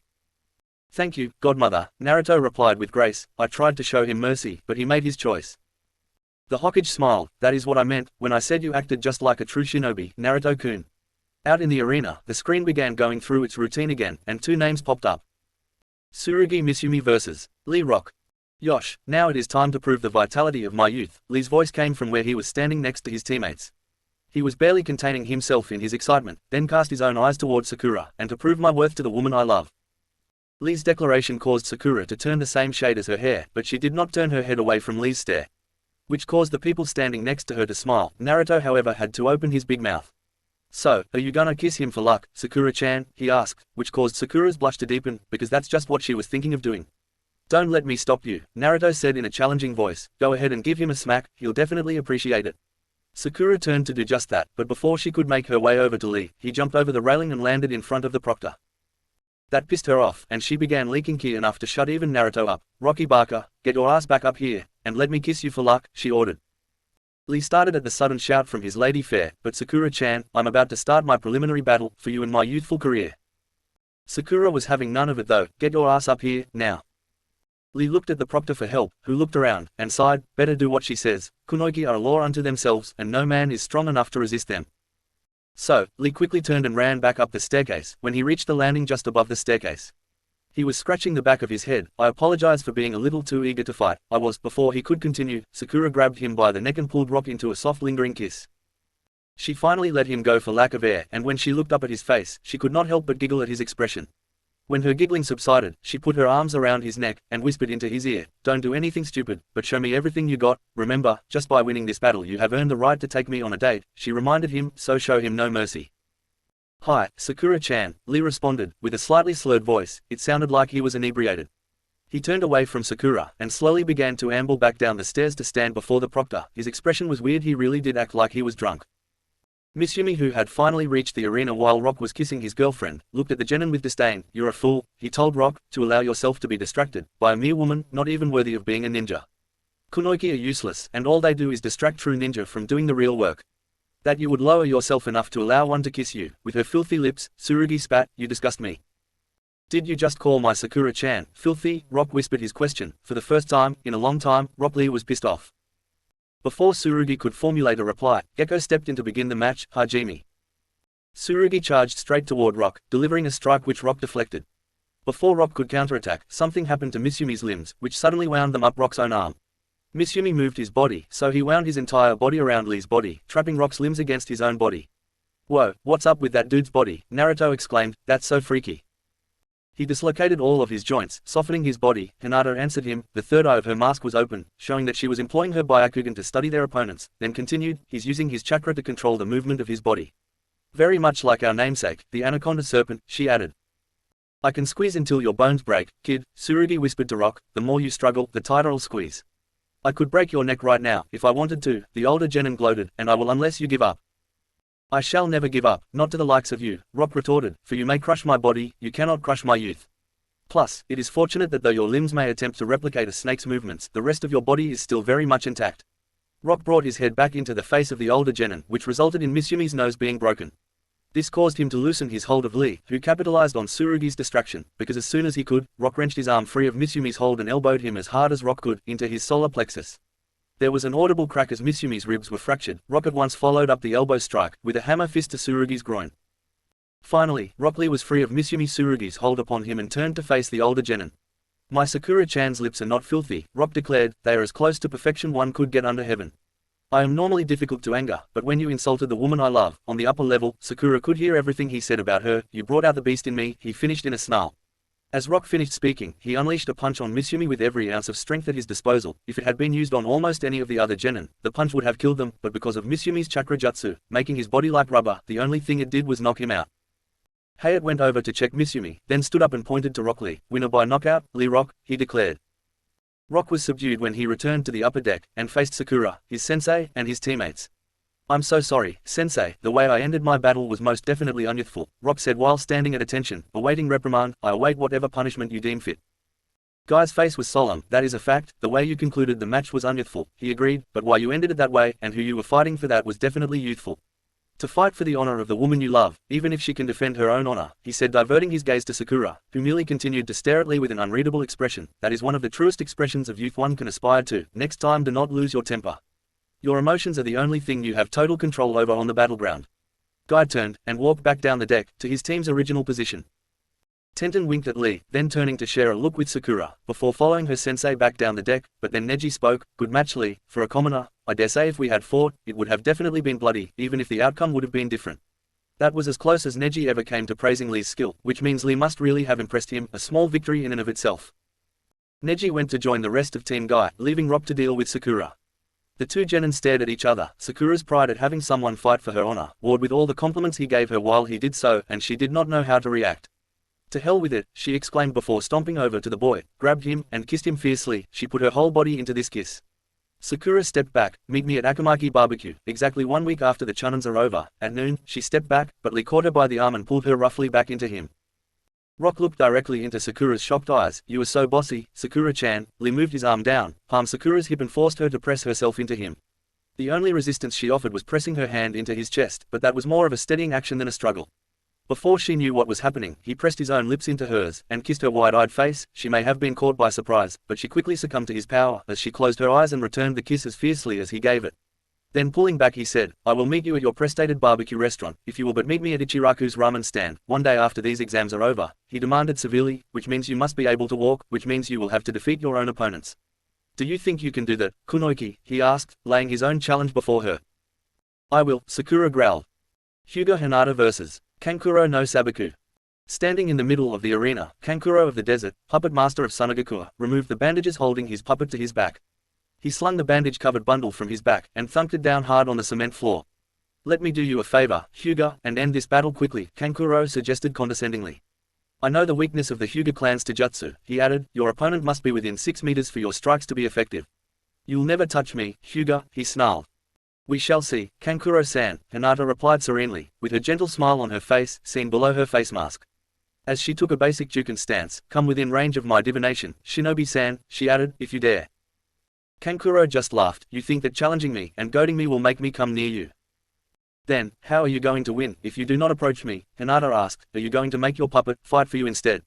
Thank you, godmother, Naruto replied with grace. I tried to show him mercy, but he made his choice. The Hokage smiled, that is what I meant, when I said you acted just like a true shinobi, Naruto-kun. Out in the arena, the screen began going through its routine again, and 2 names popped up. Tsurugi Misumi vs. Lee Rock. Yosh, now it is time to prove the vitality of my youth. Lee's voice came from where he was standing next to his teammates. He was barely containing himself in his excitement, then cast his own eyes toward Sakura, and to prove my worth to the woman I love. Lee's declaration caused Sakura to turn the same shade as her hair, but she did not turn her head away from Lee's stare, which caused the people standing next to her to smile. Naruto however had to open his big mouth. So, are you gonna kiss him for luck, Sakura-chan? He asked, which caused Sakura's blush to deepen, because that's just what she was thinking of doing. Don't let me stop you, Naruto said in a challenging voice. Go ahead and give him a smack, he'll definitely appreciate it. Sakura turned to do just that, but before she could make her way over to Lee, he jumped over the railing and landed in front of the proctor. That pissed her off, and she began leaking ki enough to shut even Naruto up. Rocky Barker, get your ass back up here, and let me kiss you for luck, she ordered. Lee started at the sudden shout from his lady fair, but Sakura-chan, I'm about to start my preliminary battle, for you and my youthful career. Sakura was having none of it though. Get your ass up here, now. Lee looked at the proctor for help, who looked around, and sighed, better do what she says. Kunoichi are a law unto themselves, and no man is strong enough to resist them. So, Lee quickly turned and ran back up the staircase. When he reached the landing just above the staircase, he was scratching the back of his head. I apologize for being a little too eager to fight. I was. Before he could continue, Sakura grabbed him by the neck and pulled Rock into a soft lingering kiss. She finally let him go for lack of air, and when she looked up at his face, she could not help but giggle at his expression. When her giggling subsided, she put her arms around his neck, and whispered into his ear, "Don't do anything stupid, but show me everything you got. Remember, just by winning this battle you have earned the right to take me on a date," she reminded him, "so show him no mercy." "Hi, Sakura-chan," Lee responded, with a slightly slurred voice. It sounded like he was inebriated. He turned away from Sakura, and slowly began to amble back down the stairs to stand before the proctor. His expression was weird. He really did act like he was drunk. Mitsumi, who had finally reached the arena while Rock was kissing his girlfriend, looked at the genin with disdain. "You're a fool," he told Rock, "to allow yourself to be distracted by a mere woman, not even worthy of being a ninja. Kunoichi are useless, and all they do is distract true ninja from doing the real work. That you would lower yourself enough to allow one to kiss you, with her filthy lips." Tsurugi spat, "You disgust me." "Did you just call my Sakura-chan filthy?" Rock whispered his question. For the first time in a long time, Rock Lee was pissed off. Before Tsurugi could formulate a reply, Gecko stepped in to begin the match. "Hajime." Tsurugi charged straight toward Rock, delivering a strike which Rock deflected. Before Rock could counterattack, something happened to Mitsumi's limbs, which suddenly wound them up Rock's own arm. Mitsumi moved his body, so he wound his entire body around Lee's body, trapping Rock's limbs against his own body. "Whoa, what's up with that dude's body?" Naruto exclaimed, "That's so freaky." He dislocated all of his joints, softening his body. Hinata answered him. The third eye of her mask was open, showing that she was employing her Byakugan to study their opponents, then continued, "He's using his chakra to control the movement of his body. Very much like our namesake, the anaconda serpent," she added. "I can squeeze until your bones break, kid," Tsurugi whispered to Rock. "The more you struggle, the tighter I'll squeeze. I could break your neck right now, if I wanted to," the older genin gloated, "and I will unless you give up." "I shall never give up, not to the likes of you," Rock retorted, "for you may crush my body, you cannot crush my youth. Plus, it is fortunate that though your limbs may attempt to replicate a snake's movements, the rest of your body is still very much intact." Rock brought his head back into the face of the older genin, which resulted in Mitsumi's nose being broken. This caused him to loosen his hold of Lee, who capitalized on Tsurugi's distraction, because as soon as he could, Rock wrenched his arm free of Mitsumi's hold and elbowed him as hard as Rock could, into his solar plexus. There was an audible crack as Mitsumi's ribs were fractured. Rock at once followed up the elbow strike, with a hammer fist to Tsurugi's groin. Finally, Rock Lee was free of Mitsumi Tsurugi's hold upon him and turned to face the older genin. "My Sakura-chan's lips are not filthy," Rock declared, "they are as close to perfection one could get under heaven. I am normally difficult to anger, but when you insulted the woman I love, on the upper level," Sakura could hear everything he said about her. "You brought out the beast in me," he finished in a snarl. As Rock finished speaking, he unleashed a punch on Mitsumi with every ounce of strength at his disposal. If it had been used on almost any of the other genin, the punch would have killed them, but because of Mitsumi's chakra jutsu, making his body like rubber, the only thing it did was knock him out. Hayate went over to check Mitsumi, then stood up and pointed to Rock Lee. "Winner by knockout, Lee Rock," he declared. Rock was subdued when he returned to the upper deck, and faced Sakura, his sensei, and his teammates. "I'm so sorry, sensei, the way I ended my battle was most definitely unyouthful," Rock said while standing at attention, awaiting reprimand. "I await whatever punishment you deem fit." Guy's face was solemn. "That is a fact, the way you concluded the match was unyouthful," he agreed, "but why you ended it that way, and who you were fighting for, that was definitely youthful. To fight for the honor of the woman you love, even if she can defend her own honor," he said, diverting his gaze to Sakura, who merely continued to stare at Lee with an unreadable expression. "That is one of the truest expressions of youth one can aspire to. Next time do not lose your temper. Your emotions are the only thing you have total control over on the battleground." Guy turned, and walked back down the deck, to his team's original position. Tenten winked at Lee, then turning to share a look with Sakura, before following her sensei back down the deck, but then Neji spoke. "Good match, Lee. For a commoner, I dare say if we had fought, it would have definitely been bloody, even if the outcome would have been different." That was as close as Neji ever came to praising Lee's skill, which means Lee must really have impressed him, a small victory in and of itself. Neji went to join the rest of Team Guy, leaving Rock to deal with Sakura. The two genin stared at each other. Sakura's pride at having someone fight for her honor warred with all the compliments he gave her while he did so, and she did not know how to react. "To hell with it," she exclaimed before stomping over to the boy, grabbed him, and kissed him fiercely. She put her whole body into this kiss. Sakura stepped back. "Meet me at Akamaki Barbecue, exactly 1 week after the Chunnons are over, at noon." She stepped back, but Lee caught her by the arm and pulled her roughly back into him. Rock looked directly into Sakura's shocked eyes. "You are so bossy, Sakura-chan." Lee moved his arm down, palmed Sakura's hip and forced her to press herself into him. The only resistance she offered was pressing her hand into his chest, but that was more of a steadying action than a struggle. Before she knew what was happening, he pressed his own lips into hers, and kissed her wide-eyed face. She may have been caught by surprise, but she quickly succumbed to his power as she closed her eyes and returned the kiss as fiercely as he gave it. Then pulling back he said, "I will meet you at your prestated barbecue restaurant, if you will but meet me at Ichiraku's ramen stand, one day after these exams are over," he demanded severely, "which means you must be able to walk, which means you will have to defeat your own opponents. Do you think you can do that, Kunoiki?" he asked, laying his own challenge before her. "I will," Sakura growled. Hyuga Hinata vs. Kankuro no Sabaku. Standing in the middle of the arena, Kankuro of the Desert, puppet master of Sunagakure, removed the bandages holding his puppet to his back. He slung the bandage-covered bundle from his back, and thumped it down hard on the cement floor. "Let me do you a favor, Hyuga, and end this battle quickly," Kankuro suggested condescendingly. "I know the weakness of the Hyuga clan's taijutsu," he added. "Your opponent must be within 6 meters for your strikes to be effective." "You'll never touch me, Hyuga," he snarled. "We shall see, Kankuro-san," Hinata replied serenely, with her gentle smile on her face, seen below her face mask. As she took a basic Juken stance, "Come within range of my divination, Shinobi-san," she added, "if you dare." Kankuro just laughed. "You think that challenging me and goading me will make me come near you? Then, how are you going to win if you do not approach me?" Hinata asked. "Are you going to make your puppet fight for you instead?"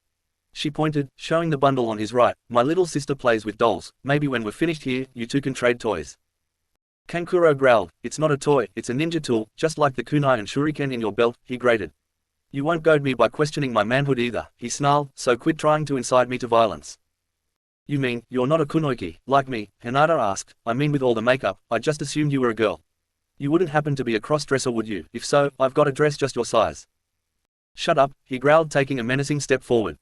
She pointed, showing the bundle on his right. "My little sister plays with dolls. Maybe when we're finished here, you two can trade toys." Kankuro growled. "It's not a toy, it's a ninja tool, just like the kunai and shuriken in your belt," he grated. "You won't goad me by questioning my manhood either," he snarled, "so quit trying to incite me to violence." "You mean, you're not a kunoiki, like me?" Hinata asked. "I mean with all the makeup, I just assumed you were a girl. You wouldn't happen to be a cross-dresser, would you? If so, I've got a dress just your size." "Shut up," he growled, taking a menacing step forward.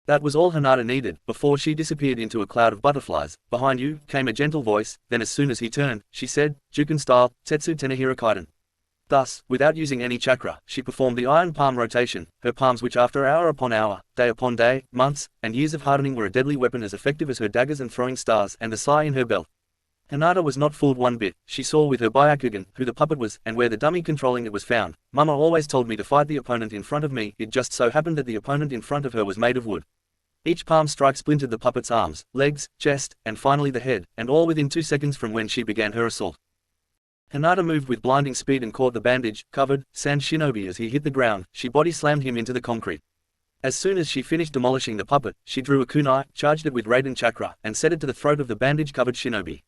That was all Hinata needed, before she disappeared into a cloud of butterflies. "Behind you," came a gentle voice, then as soon as he turned, she said, "Juken style, Tetsu Tenehira Kaiden." Thus, without using any chakra, she performed the iron palm rotation, her palms which after hour upon hour, day upon day, months, and years of hardening were a deadly weapon as effective as her daggers and throwing stars and the sai in her belt. Hinata was not fooled one bit. She saw with her Byakugan who the puppet was and where the dummy controlling it was found. "Mama always told me to fight the opponent in front of me." It just so happened that the opponent in front of her was made of wood. Each palm strike splintered the puppet's arms, legs, chest, and finally the head, and all within 2 seconds from when she began her assault. Hinata moved with blinding speed and caught the bandage-covered sand shinobi as he hit the ground. She body slammed him into the concrete. As soon as she finished demolishing the puppet, she drew a kunai, charged it with Raiden chakra, and set it to the throat of the bandage-covered shinobi.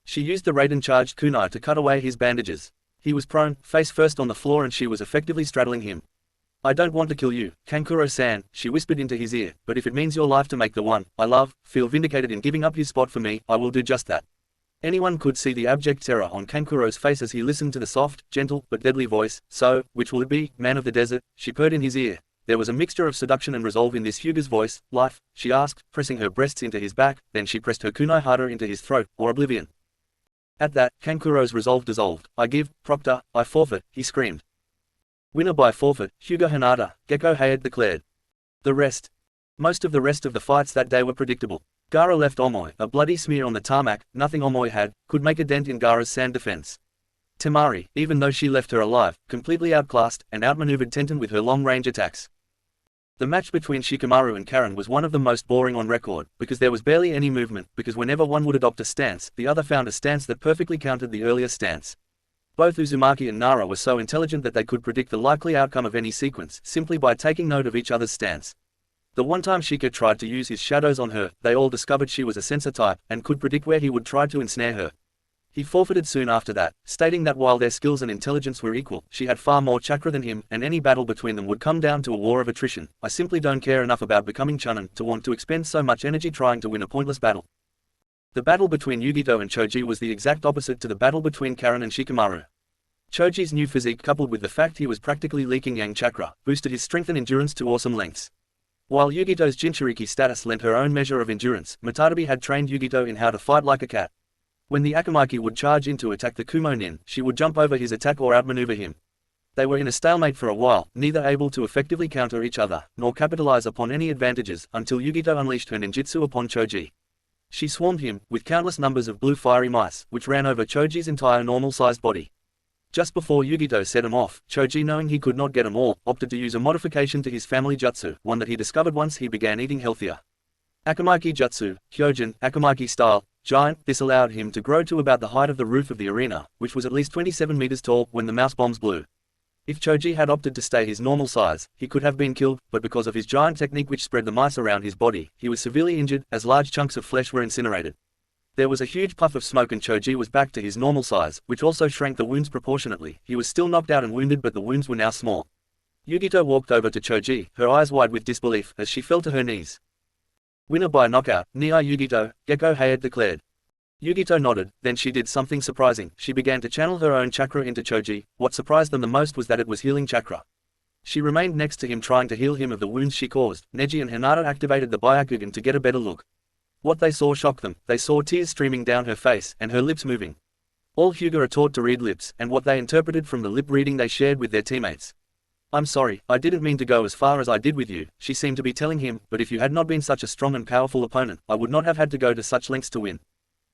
She used the Raiden-charged kunai to cut away his bandages. He was prone, face first on the floor, and she was effectively straddling him. "I don't want to kill you, Kankuro-san," she whispered into his ear, "but if it means your life to make the one I love feel vindicated in giving up his spot for me, I will do just that." Anyone could see the abject terror on Kankuro's face as he listened to the soft, gentle, but deadly voice. "So, which will it be, man of the desert?" she purred in his ear. There was a mixture of seduction and resolve in this Hyuga's voice. "Life?" she asked, pressing her breasts into his back, then she pressed her kunai harder into his throat, "or oblivion?" At that, Kankuro's resolve dissolved. "I give, Proctor, I forfeit," he screamed. "Winner by forfeit, Hyuga Hinata," Gecko Hayate declared. Most of the rest of the fights that day were predictable. Gaara left Omoi, a bloody smear on the tarmac. Nothing Omoi had could make a dent in Gaara's sand defense. Temari, even though she left her alive, completely outclassed and outmaneuvered Tenten with her long-range attacks. The match between Shikamaru and Karen was one of the most boring on record, because there was barely any movement, because whenever one would adopt a stance, the other found a stance that perfectly countered the earlier stance. Both Uzumaki and Nara were so intelligent that they could predict the likely outcome of any sequence, simply by taking note of each other's stance. The one time Shika tried to use his shadows on her, they all discovered she was a sensor type, and could predict where he would try to ensnare her. He forfeited soon after that, stating that while their skills and intelligence were equal, she had far more chakra than him, and any battle between them would come down to a war of attrition. "I simply don't care enough about becoming Chunin to want to expend so much energy trying to win a pointless battle." The battle between Yugito and Choji was the exact opposite to the battle between Karen and Shikamaru. Choji's new physique, coupled with the fact he was practically leaking yang chakra, boosted his strength and endurance to awesome lengths. While Yugito's Jinchuriki status lent her own measure of endurance, Matadabi had trained Yugito in how to fight like a cat. When the Akamaki would charge in to attack the Kumo Nin, she would jump over his attack or outmaneuver him. They were in a stalemate for a while, neither able to effectively counter each other, nor capitalize upon any advantages, until Yugito unleashed her ninjutsu upon Choji. She swarmed him, with countless numbers of blue fiery mice, which ran over Choji's entire normal-sized body. Just before Yugito set him off, Choji, knowing he could not get them all, opted to use a modification to his family jutsu, one that he discovered once he began eating healthier. Akamaki Jutsu, Hyojin, Akamaki style, giant. This allowed him to grow to about the height of the roof of the arena, which was at least 27 meters tall when the mouse bombs blew. If Choji had opted to stay his normal size, he could have been killed, but because of his giant technique which spread the mice around his body, he was severely injured, as large chunks of flesh were incinerated. There was a huge puff of smoke and Choji was back to his normal size, which also shrank the wounds proportionately. He was still knocked out and wounded, but the wounds were now small. Yugito walked over to Choji, her eyes wide with disbelief, as she fell to her knees. "Winner by knockout, Nii Yugito," Gekko Hayate declared. Yugito nodded, then she did something surprising. She began to channel her own chakra into Choji. What surprised them the most was that it was healing chakra. She remained next to him trying to heal him of the wounds she caused. Neji and Hinata activated the Byakugan to get a better look. What they saw shocked them. They saw tears streaming down her face, and her lips moving. All Hyuga are taught to read lips, and what they interpreted from the lip reading they shared with their teammates. "I'm sorry, I didn't mean to go as far as I did with you," she seemed to be telling him, "but if you had not been such a strong and powerful opponent, I would not have had to go to such lengths to win.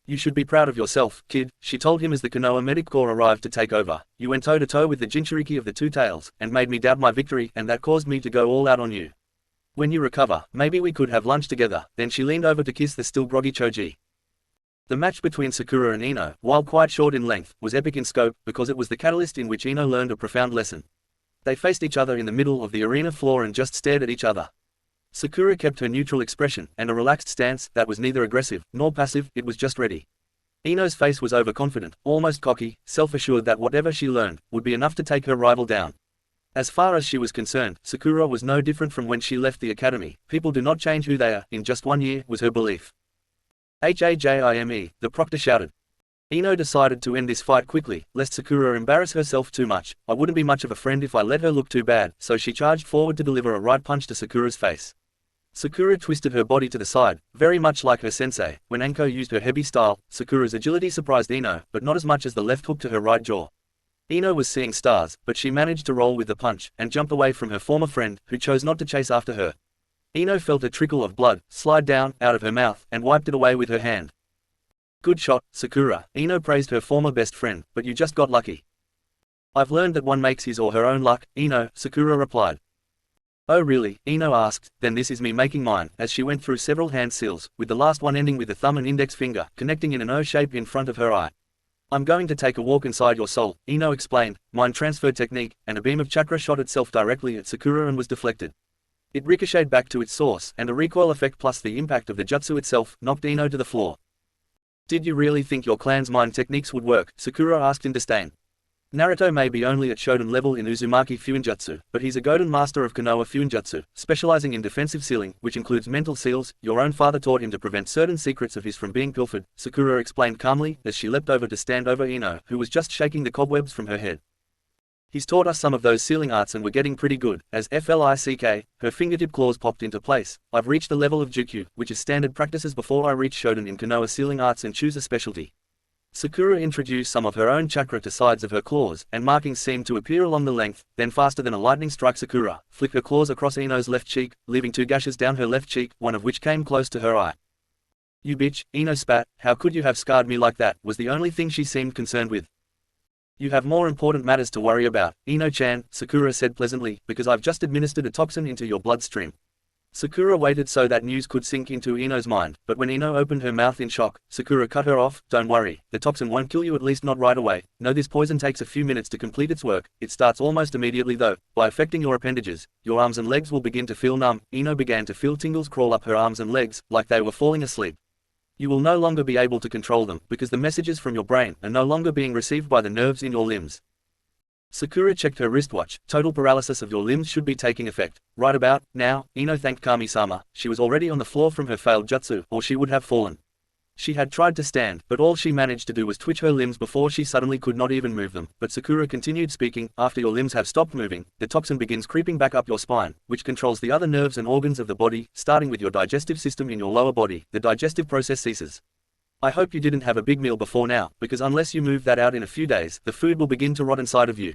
You should be proud of yourself, kid," she told him as the Konoha Medic Corps arrived to take over. "You went toe-to-toe with the Jinchuriki of the Two Tails, and made me doubt my victory, and that caused me to go all out on you. When you recover, maybe we could have lunch together." Then she leaned over to kiss the still groggy Choji. The match between Sakura and Ino, while quite short in length, was epic in scope, because it was the catalyst in which Ino learned a profound lesson. They faced each other in the middle of the arena floor and just stared at each other. Sakura kept her neutral expression, and a relaxed stance, that was neither aggressive, nor passive, it was just ready. Ino's face was overconfident, almost cocky, self-assured that whatever she learned, would be enough to take her rival down. As far as she was concerned, Sakura was no different from when she left the academy. People do not change who they are, in just 1 year, was her belief. "Hajime," the proctor shouted. Ino decided to end this fight quickly, lest Sakura embarrass herself too much. "I wouldn't be much of a friend if I let her look too bad," so she charged forward to deliver a right punch to Sakura's face. Sakura twisted her body to the side, very much like her sensei. When Anko used her heavy style, Sakura's agility surprised Ino, but not as much as the left hook to her right jaw. Ino was seeing stars, but she managed to roll with the punch, and jump away from her former friend, who chose not to chase after her. Ino felt a trickle of blood slide down, out of her mouth, and wiped it away with her hand. "Good shot, Sakura," Ino praised her former best friend, "but you just got lucky." "I've learned that one makes his or her own luck, Ino," Sakura replied. "Oh really?" Ino asked. "Then this is me making mine," as she went through several hand seals, with the last one ending with the thumb and index finger, connecting in an O shape in front of her eye. "I'm going to take a walk inside your soul," Ino explained, mind transfer technique, and a beam of chakra shot itself directly at Sakura and was deflected. It ricocheted back to its source, and a recoil effect plus the impact of the jutsu itself knocked Ino to the floor. "Did you really think your clan's mind techniques would work?" Sakura asked in disdain. "Naruto may be only at Shodan level in Uzumaki Fuinjutsu, but he's a Goden master of Konoha Fuinjutsu, specializing in defensive sealing, which includes mental seals. Your own father taught him to prevent certain secrets of his from being pilfered," Sakura explained calmly, as she leapt over to stand over Ino, who was just shaking the cobwebs from her head. "He's taught us some of those sealing arts and we're getting pretty good," as FLICK, her fingertip claws popped into place. "I've reached the level of Jukyu, which is standard practices before I reach Shodan in Konoha sealing arts and choose a specialty." Sakura introduced some of her own chakra to sides of her claws, and markings seemed to appear along the length. Then faster than a lightning strike, Sakura flicked her claws across Ino's left cheek, leaving 2 gashes down her left cheek, one of which came close to her eye. "You bitch," Ino spat. "How could you have scarred me like that?" was the only thing she seemed concerned with. "You have more important matters to worry about, Ino-chan," Sakura said pleasantly, "because I've just administered a toxin into your bloodstream." Sakura waited so that news could sink into Ino's mind, but when Ino opened her mouth in shock, Sakura cut her off. "Don't worry, the toxin won't kill you, at least not right away. No, this poison takes a few minutes to complete its work. It starts almost immediately though. By affecting your appendages, your arms and legs will begin to feel numb." Ino began to feel tingles crawl up her arms and legs, like they were falling asleep. "You will no longer be able to control them, because the messages from your brain are no longer being received by the nerves in your limbs." Sakura checked her wristwatch. "Total paralysis of your limbs should be taking effect right about now." Ino thanked Kami-sama. She was already on the floor from her failed jutsu, or she would have fallen. She had tried to stand, but all she managed to do was twitch her limbs before she suddenly could not even move them. But Sakura continued speaking. "After your limbs have stopped moving, the toxin begins creeping back up your spine, which controls the other nerves and organs of the body, starting with your digestive system in your lower body. The digestive process ceases. I hope you didn't have a big meal before now, because unless you move that out in a few days, the food will begin to rot inside of you.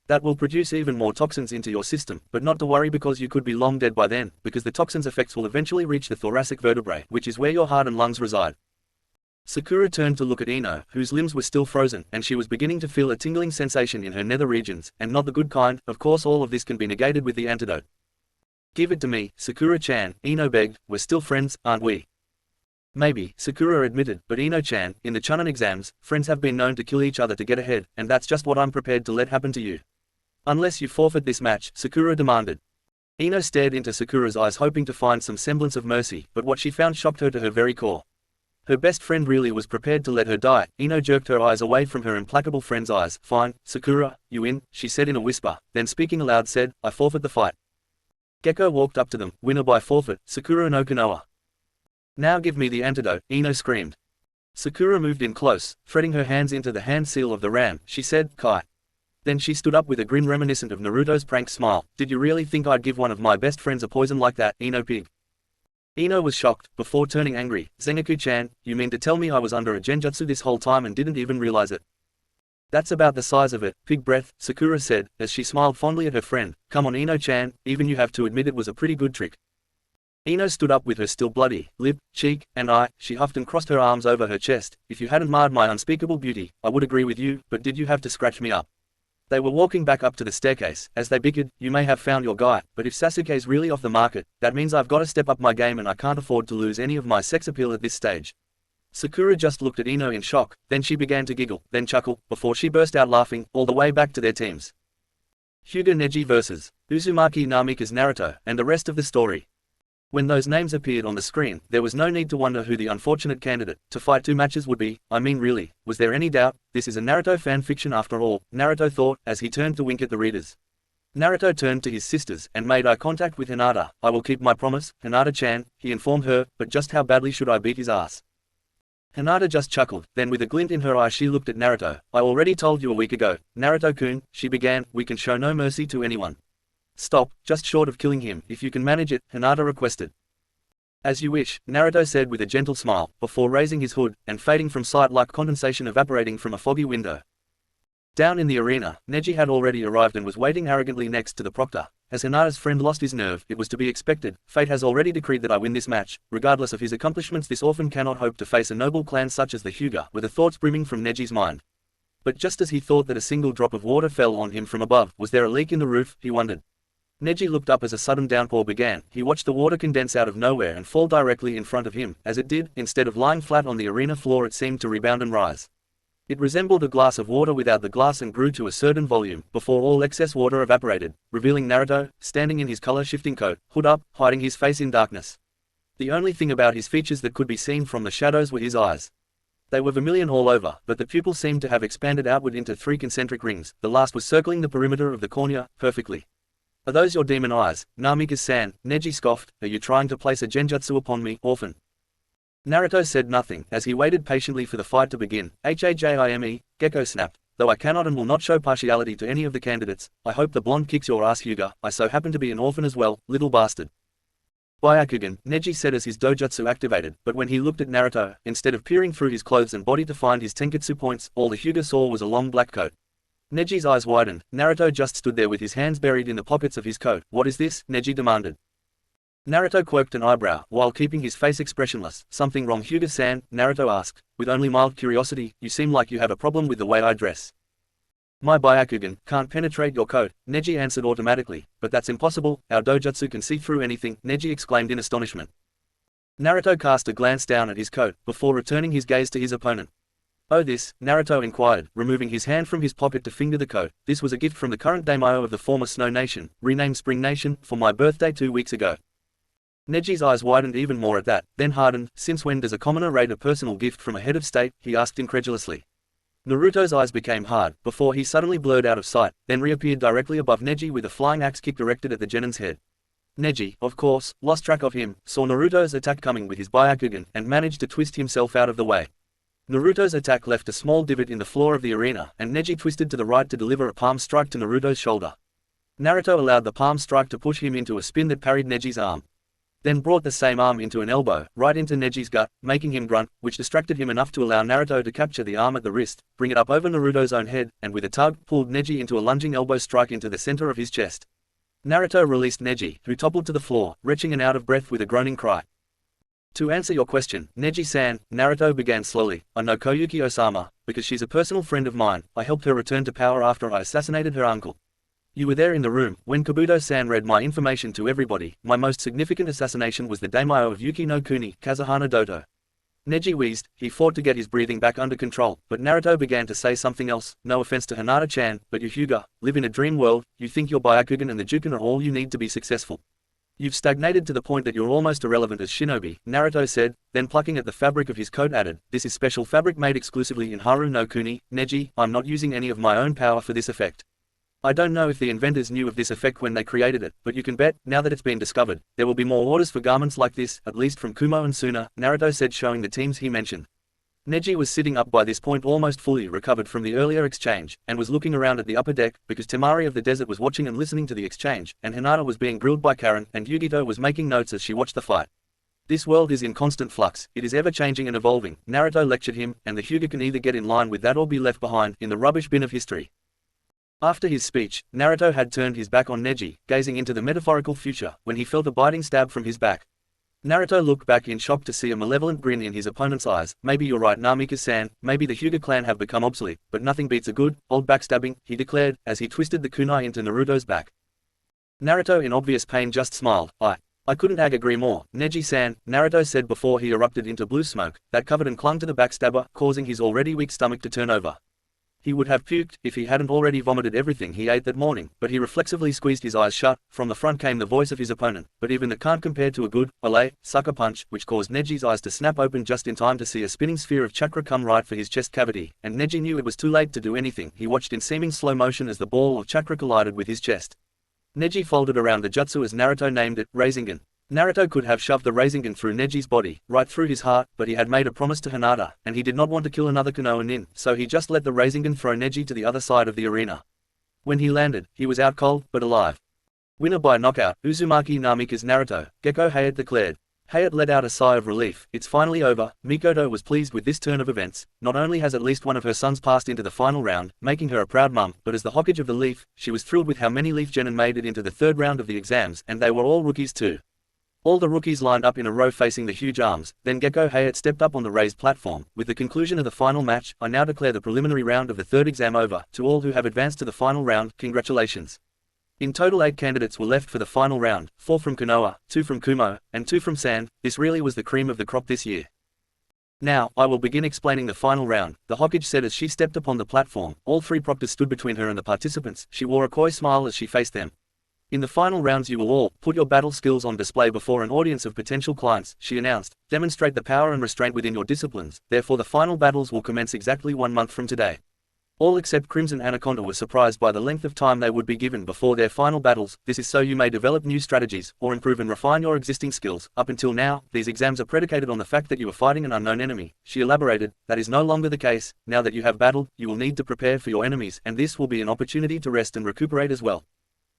That will produce even more toxins into your system, but not to worry, because you could be long dead by then, because the toxin's effects will eventually reach the thoracic vertebrae, which is where your heart and lungs reside." Sakura turned to look at Ino, whose limbs were still frozen, and she was beginning to feel a tingling sensation in her nether regions, and not the good kind. Of course all of this can be negated with the antidote. "Give it to me, Sakura-chan," Ino begged. "We're still friends, aren't we?" "Maybe," Sakura admitted, "but Ino-chan, in the Chunin exams, friends have been known to kill each other to get ahead, and that's just what I'm prepared to let happen to you." Unless you forfeit this match, Sakura demanded. Ino stared into Sakura's eyes hoping to find some semblance of mercy, but what she found shocked her to her very core. Her best friend really was prepared to let her die. Ino jerked her eyes away from her implacable friend's eyes. Fine, Sakura, you win, she said in a whisper, then speaking aloud said, I forfeit the fight. Gekko walked up to them, winner by forfeit, Sakura no Konoha. Now give me the antidote, Ino screamed. Sakura moved in close, threading her hands into the hand seal of the ram, she said, Kai. Then she stood up with a grin reminiscent of Naruto's prank smile. Did you really think I'd give one of my best friends a poison like that, Ino pig? Ino was shocked, before turning angry. Zengaku-chan, you mean to tell me I was under a genjutsu this whole time and didn't even realize it? That's about the size of it, pig breath, Sakura said, as she smiled fondly at her friend. Come on Ino-chan, even you have to admit it was a pretty good trick. Ino stood up with her still bloody lip, cheek, and eye. She huffed and crossed her arms over her chest. If you hadn't marred my unspeakable beauty, I would agree with you, but did you have to scratch me up? They were walking back up to the staircase. As they bickered, you may have found your guy, but if Sasuke's really off the market, that means I've got to step up my game and I can't afford to lose any of my sex appeal at this stage. Sakura just looked at Ino in shock, then she began to giggle, then chuckle, before she burst out laughing, all the way back to their teams. Hyuga Neji vs. Uzumaki Namikaze Naruto, and the rest of the story. When those names appeared on the screen, there was no need to wonder who the unfortunate candidate to fight two matches would be. I mean really, was there any doubt? This is a Naruto fanfiction after all, Naruto thought, as he turned to wink at the readers. Naruto turned to his sisters, and made eye contact with Hinata. I will keep my promise, Hinata-chan, he informed her, but just how badly should I beat his ass? Hinata just chuckled, then with a glint in her eye she looked at Naruto. I already told you a week ago, Naruto-kun, she began, we can show no mercy to anyone. Stop, just short of killing him, if you can manage it, Hinata requested. As you wish, Naruto said with a gentle smile, before raising his hood, and fading from sight like condensation evaporating from a foggy window. Down in the arena, Neji had already arrived and was waiting arrogantly next to the proctor. As Hinata's friend lost his nerve, it was to be expected. Fate has already decreed that I win this match. Regardless of his accomplishments, this orphan cannot hope to face a noble clan such as the Hyuga, were the thoughts brimming from Neji's mind. But just as he thought that a single drop of water fell on him from above, was there a leak in the roof, he wondered. Neji looked up as a sudden downpour began. He watched the water condense out of nowhere and fall directly in front of him. As it did, instead of lying flat on the arena floor, it seemed to rebound and rise. It resembled a glass of water without the glass and grew to a certain volume, before all excess water evaporated, revealing Naruto, standing in his color-shifting coat, hood up, hiding his face in darkness. The only thing about his features that could be seen from the shadows were his eyes. They were vermilion all over, but the pupils seemed to have expanded outward into 3 concentric rings. The last was circling the perimeter of the cornea, perfectly. Are those your demon eyes, Namikaze-san? Neji scoffed. Are you trying to place a genjutsu upon me, orphan? Naruto said nothing, as he waited patiently for the fight to begin. Hajime, Gekko snapped. Though I cannot and will not show partiality to any of the candidates, I hope the blonde kicks your ass, Hyuga. I so happen to be an orphan as well, little bastard. Byakugan, Neji said as his dojutsu activated, but when he looked at Naruto, instead of peering through his clothes and body to find his tenketsu points, all the Hyuga saw was a long black coat. Neji's eyes widened. Naruto just stood there with his hands buried in the pockets of his coat. What is this? Neji demanded. Naruto quirked an eyebrow, while keeping his face expressionless. Something wrong, Hyuga-san? Naruto asked, with only mild curiosity. You seem like you have a problem with the way I dress. My Byakugan can't penetrate your coat, Neji answered automatically. But that's impossible, our dojutsu can see through anything, Neji exclaimed in astonishment. Naruto cast a glance down at his coat, before returning his gaze to his opponent. Oh this, Naruto inquired, removing his hand from his pocket to finger the coat. This was a gift from the current daimyo of the former Snow Nation, renamed Spring Nation, for my birthday 2 weeks ago. Neji's eyes widened even more at that, then hardened. Since when does a commoner raid a personal gift from a head of state? He asked incredulously. Naruto's eyes became hard, before he suddenly blurred out of sight, then reappeared directly above Neji with a flying axe kick directed at the Genin's head. Neji, of course, lost track of him, saw Naruto's attack coming with his Byakugan, and managed to twist himself out of the way. Naruto's attack left a small divot in the floor of the arena, and Neji twisted to the right to deliver a palm strike to Naruto's shoulder. Naruto allowed the palm strike to push him into a spin that parried Neji's arm. Then brought the same arm into an elbow, right into Neji's gut, making him grunt, which distracted him enough to allow Naruto to capture the arm at the wrist, bring it up over Naruto's own head, and with a tug, pulled Neji into a lunging elbow strike into the center of his chest. Naruto released Neji, who toppled to the floor, retching and out of breath with a groaning cry. To answer your question, Neji-san, Naruto began slowly, I know Koyuki Osama, because she's a personal friend of mine. I helped her return to power after I assassinated her uncle. You were there in the room, when Kabuto-san read my information to everybody. My most significant assassination was the daimyo of Yuki no Kuni, Kazuhana Doto. Neji wheezed. He fought to get his breathing back under control, but Naruto began to say something else. No offense to Hinata-chan, but you Hyuga, live in a dream world. You think your Byakugan and the Juken are all you need to be successful. You've stagnated to the point that you're almost irrelevant as shinobi, Naruto said, then plucking at the fabric of his coat added, this is special fabric made exclusively in Haru no Kuni, Neji, I'm not using any of my own power for this effect. I don't know if the inventors knew of this effect when they created it, but you can bet, now that it's been discovered, there will be more orders for garments like this, at least from Kumo and Suna, Naruto said showing the teams he mentioned. Neji was sitting up by this point almost fully recovered from the earlier exchange, and was looking around at the upper deck, because Temari of the desert was watching and listening to the exchange, and Hinata was being grilled by Karen, and Yugito was making notes as she watched the fight. This world is in constant flux, it is ever changing and evolving, Naruto lectured him, and the Hyuga can either get in line with that or be left behind, in the rubbish bin of history. After his speech, Naruto had turned his back on Neji, gazing into the metaphorical future, when he felt a biting stab from his back. Naruto looked back in shock to see a malevolent grin in his opponent's eyes. Maybe you're right Namika-san, maybe the Hyuga clan have become obsolete, but nothing beats a good, old backstabbing, he declared, as he twisted the kunai into Naruto's back. Naruto in obvious pain just smiled. I couldn't agree more, Neji-san, Naruto said before he erupted into blue smoke, that covered and clung to the backstabber, causing his already weak stomach to turn over. He would have puked, if he hadn't already vomited everything he ate that morning, but he reflexively squeezed his eyes shut. From the front came the voice of his opponent, but even that can't compare to a good, ole, sucker punch, which caused Neji's eyes to snap open just in time to see a spinning sphere of chakra come right for his chest cavity, and Neji knew it was too late to do anything. He watched in seeming slow motion as the ball of chakra collided with his chest. Neji folded around the jutsu as Naruto named it, rasengan. Naruto could have shoved the rasengan through Neji's body, right through his heart, but he had made a promise to Hinata, and he did not want to kill another Konoha nin, so he just let the rasengan throw Neji to the other side of the arena. When he landed, he was out cold, but alive. Winner by knockout, Uzumaki Namika's Naruto, Gekko Hayate declared. Hayate let out a sigh of relief. It's finally over. Mikoto was pleased with this turn of events. Not only has at least one of her sons passed into the final round, making her a proud mum, but as the Hokage of the Leaf, she was thrilled with how many Leaf genin made it into the third round of the exams, and they were all rookies too. All the rookies lined up in a row facing the huge arms, then Gekko Hayate stepped up on the raised platform. With the conclusion of the final match, I now declare the preliminary round of the third exam over. To all who have advanced to the final round, congratulations. In total 8 candidates were left for the final round, 4 from Konoha, 2 from Kumo, and 2 from Sand. This really was the cream of the crop this year. Now, I will begin explaining the final round, the Hokage said as she stepped upon the platform. All 3 proctors stood between her and the participants. She wore a coy smile as she faced them. In the final rounds you will all put your battle skills on display before an audience of potential clients, she announced. Demonstrate the power and restraint within your disciplines, therefore the final battles will commence exactly 1 month from today. All except Crimson Anaconda were surprised by the length of time they would be given before their final battles. This is so you may develop new strategies, or improve and refine your existing skills. Up until now, these exams are predicated on the fact that you are fighting an unknown enemy, she elaborated. That is no longer the case. Now that you have battled, you will need to prepare for your enemies, and this will be an opportunity to rest and recuperate as well.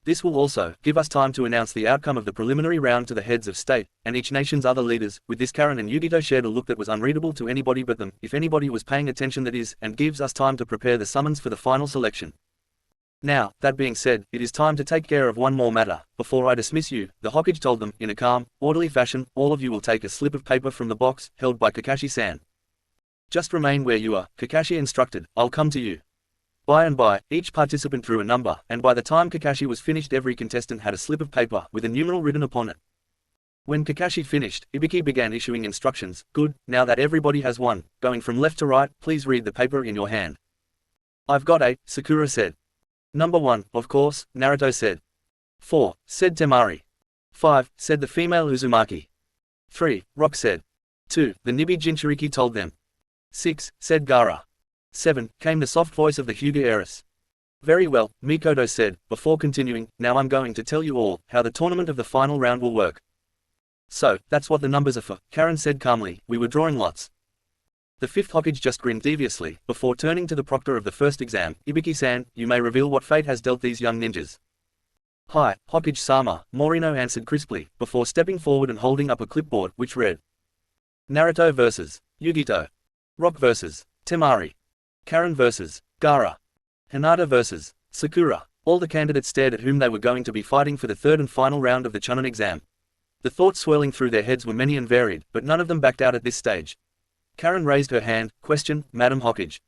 This will also give us time to announce the outcome of the preliminary round to the heads of state, and each nation's other leaders. With this Karen and Yugito shared a look that was unreadable to anybody but them, if anybody was paying attention that is, and gives us time to prepare the summons for the final selection. Now, that being said, it is time to take care of one more matter. Before I dismiss you, the Hokage told them, in a calm, orderly fashion, all of you will take a slip of paper from the box, held by Kakashi-san. Just remain where you are, Kakashi instructed, I'll come to you. By and by, each participant drew a number, and by the time Kakashi was finished every contestant had a slip of paper with a numeral written upon it. When Kakashi finished, Ibiki began issuing instructions. Good, now that everybody has one, going from left to right, please read the paper in your hand. I've got 8, Sakura said. Number 1, of course, Naruto said. 4, said Temari. 5, said the female Uzumaki. 3, Rock said. 2, the Nibi Jinchuriki told them. 6, said Gaara. 7, came the soft voice of the Hyuga heiress. Very well, Mikoto said, before continuing, now I'm going to tell you all, how the tournament of the final round will work. So, that's what the numbers are for, Karen said calmly, we were drawing lots. The 5th Hokage just grinned deviously, before turning to the proctor of the first exam, Ibiki-san, you may reveal what fate has dealt these young ninjas. Hi, Hokage-sama, Morino answered crisply, before stepping forward and holding up a clipboard, which read. Naruto vs. Yugito. Rock vs. Temari. Karen vs. Gaara. Hinata vs. Sakura. All the candidates stared at whom they were going to be fighting for the third and final round of the Chunin exam. The thoughts swirling through their heads were many and varied, but none of them backed out at this stage. Karen raised her hand. Question, Madam Hokage.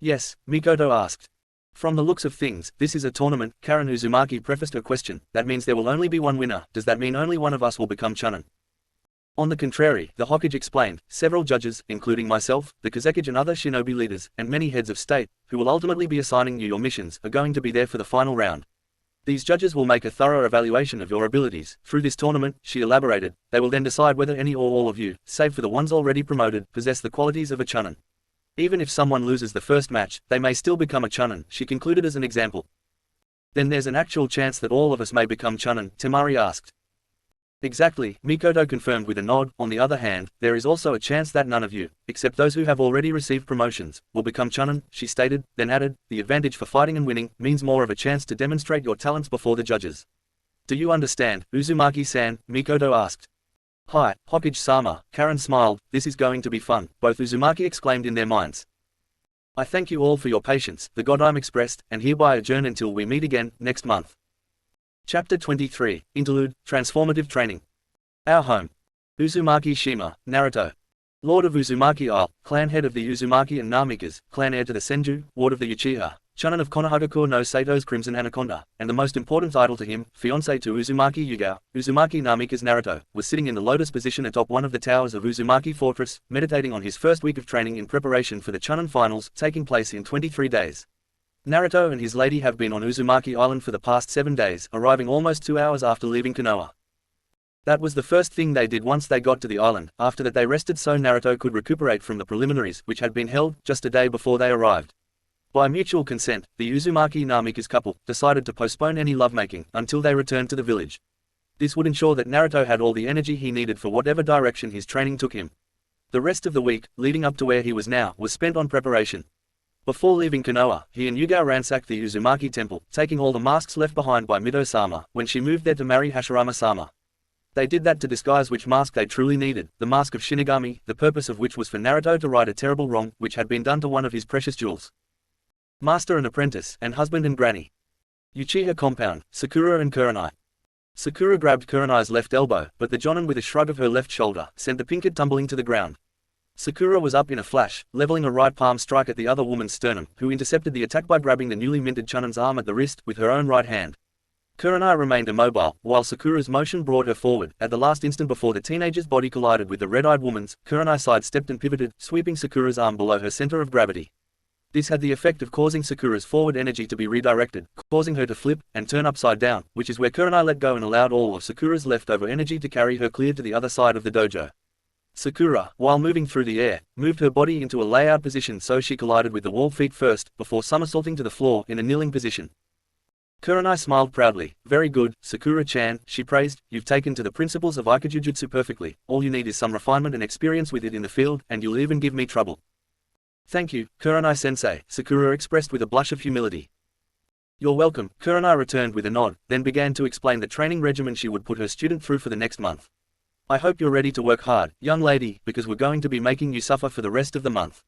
Yes, Mikoto asked. From the looks of things, this is a tournament, Karen Uzumaki prefaced her question. That means there will only be one winner. Does that mean only one of us will become Chunin? On the contrary, the Hokage explained, several judges, including myself, the Kazekage and other shinobi leaders, and many heads of state, who will ultimately be assigning you your missions, are going to be there for the final round. These judges will make a thorough evaluation of your abilities. Through this tournament, she elaborated, they will then decide whether any or all of you, save for the ones already promoted, possess the qualities of a chunin. Even if someone loses the first match, they may still become a chunin, she concluded as an example. Then there's an actual chance that all of us may become chunin, Temari asked. Exactly, Mikoto confirmed with a nod. On the other hand, there is also a chance that none of you, except those who have already received promotions, will become chunin, she stated, then added, the advantage for fighting and winning means more of a chance to demonstrate your talents before the judges. Do you understand, Uzumaki-san? Mikoto asked. Hi, Hokage-sama, Karen smiled, this is going to be fun, both Uzumaki exclaimed in their minds. I thank you all for your patience, the Godime expressed, and hereby adjourn until we meet again, next month. Chapter 23, Interlude, Transformative Training. Our home. Uzumaki Shima, Naruto. Lord of Uzumaki Isle, clan head of the Uzumaki and Namikas, clan heir to the Senju, ward of the Uchiha, chunin of Konohagakure no Sato's Crimson Anaconda, and the most important idol to him, fiancé to Uzumaki Yugao, Uzumaki Namika's Naruto, was sitting in the lotus position atop one of the towers of Uzumaki Fortress, meditating on his first week of training in preparation for the chunin finals, taking place in 23 days. Naruto and his lady have been on Uzumaki Island for the past 7 days, arriving almost 2 hours after leaving Konoha. That was the first thing they did once they got to the island. After that they rested so Naruto could recuperate from the preliminaries which had been held just a day before they arrived. By mutual consent, the Uzumaki Namika's couple decided to postpone any lovemaking until they returned to the village. This would ensure that Naruto had all the energy he needed for whatever direction his training took him. The rest of the week, leading up to where he was now, was spent on preparation. Before leaving Konoha, he and Yugao ransacked the Uzumaki temple, taking all the masks left behind by Mido-sama when she moved there to marry Hashirama-sama. They did that to disguise which mask they truly needed, the mask of Shinigami, the purpose of which was for Naruto to right a terrible wrong which had been done to one of his precious jewels. Master and apprentice, and husband and granny. Uchiha compound, Sakura and Kurenai. Sakura grabbed Kurenai's left elbow, but the jonin with a shrug of her left shoulder sent the pinkard tumbling to the ground. Sakura was up in a flash, leveling a right palm strike at the other woman's sternum, who intercepted the attack by grabbing the newly minted chunin's arm at the wrist with her own right hand. Kurenai remained immobile, while Sakura's motion brought her forward. At the last instant before the teenager's body collided with the red-eyed woman's, Kurenai sidestepped and pivoted, sweeping Sakura's arm below her center of gravity. This had the effect of causing Sakura's forward energy to be redirected, causing her to flip and turn upside down, which is where Kurenai let go and allowed all of Sakura's leftover energy to carry her clear to the other side of the dojo. Sakura, while moving through the air, moved her body into a layout position so she collided with the wall feet first, before somersaulting to the floor in a kneeling position. Kurenai smiled proudly. Very good, Sakura-chan, she praised, you've taken to the principles of Aikajujutsu perfectly, all you need is some refinement and experience with it in the field, and you'll even give me trouble. Thank you, Kurenai-sensei, Sakura expressed with a blush of humility. You're welcome, Kurenai returned with a nod, then began to explain the training regimen she would put her student through for the next month. I hope you're ready to work hard, young lady, because we're going to be making you suffer for the rest of the month.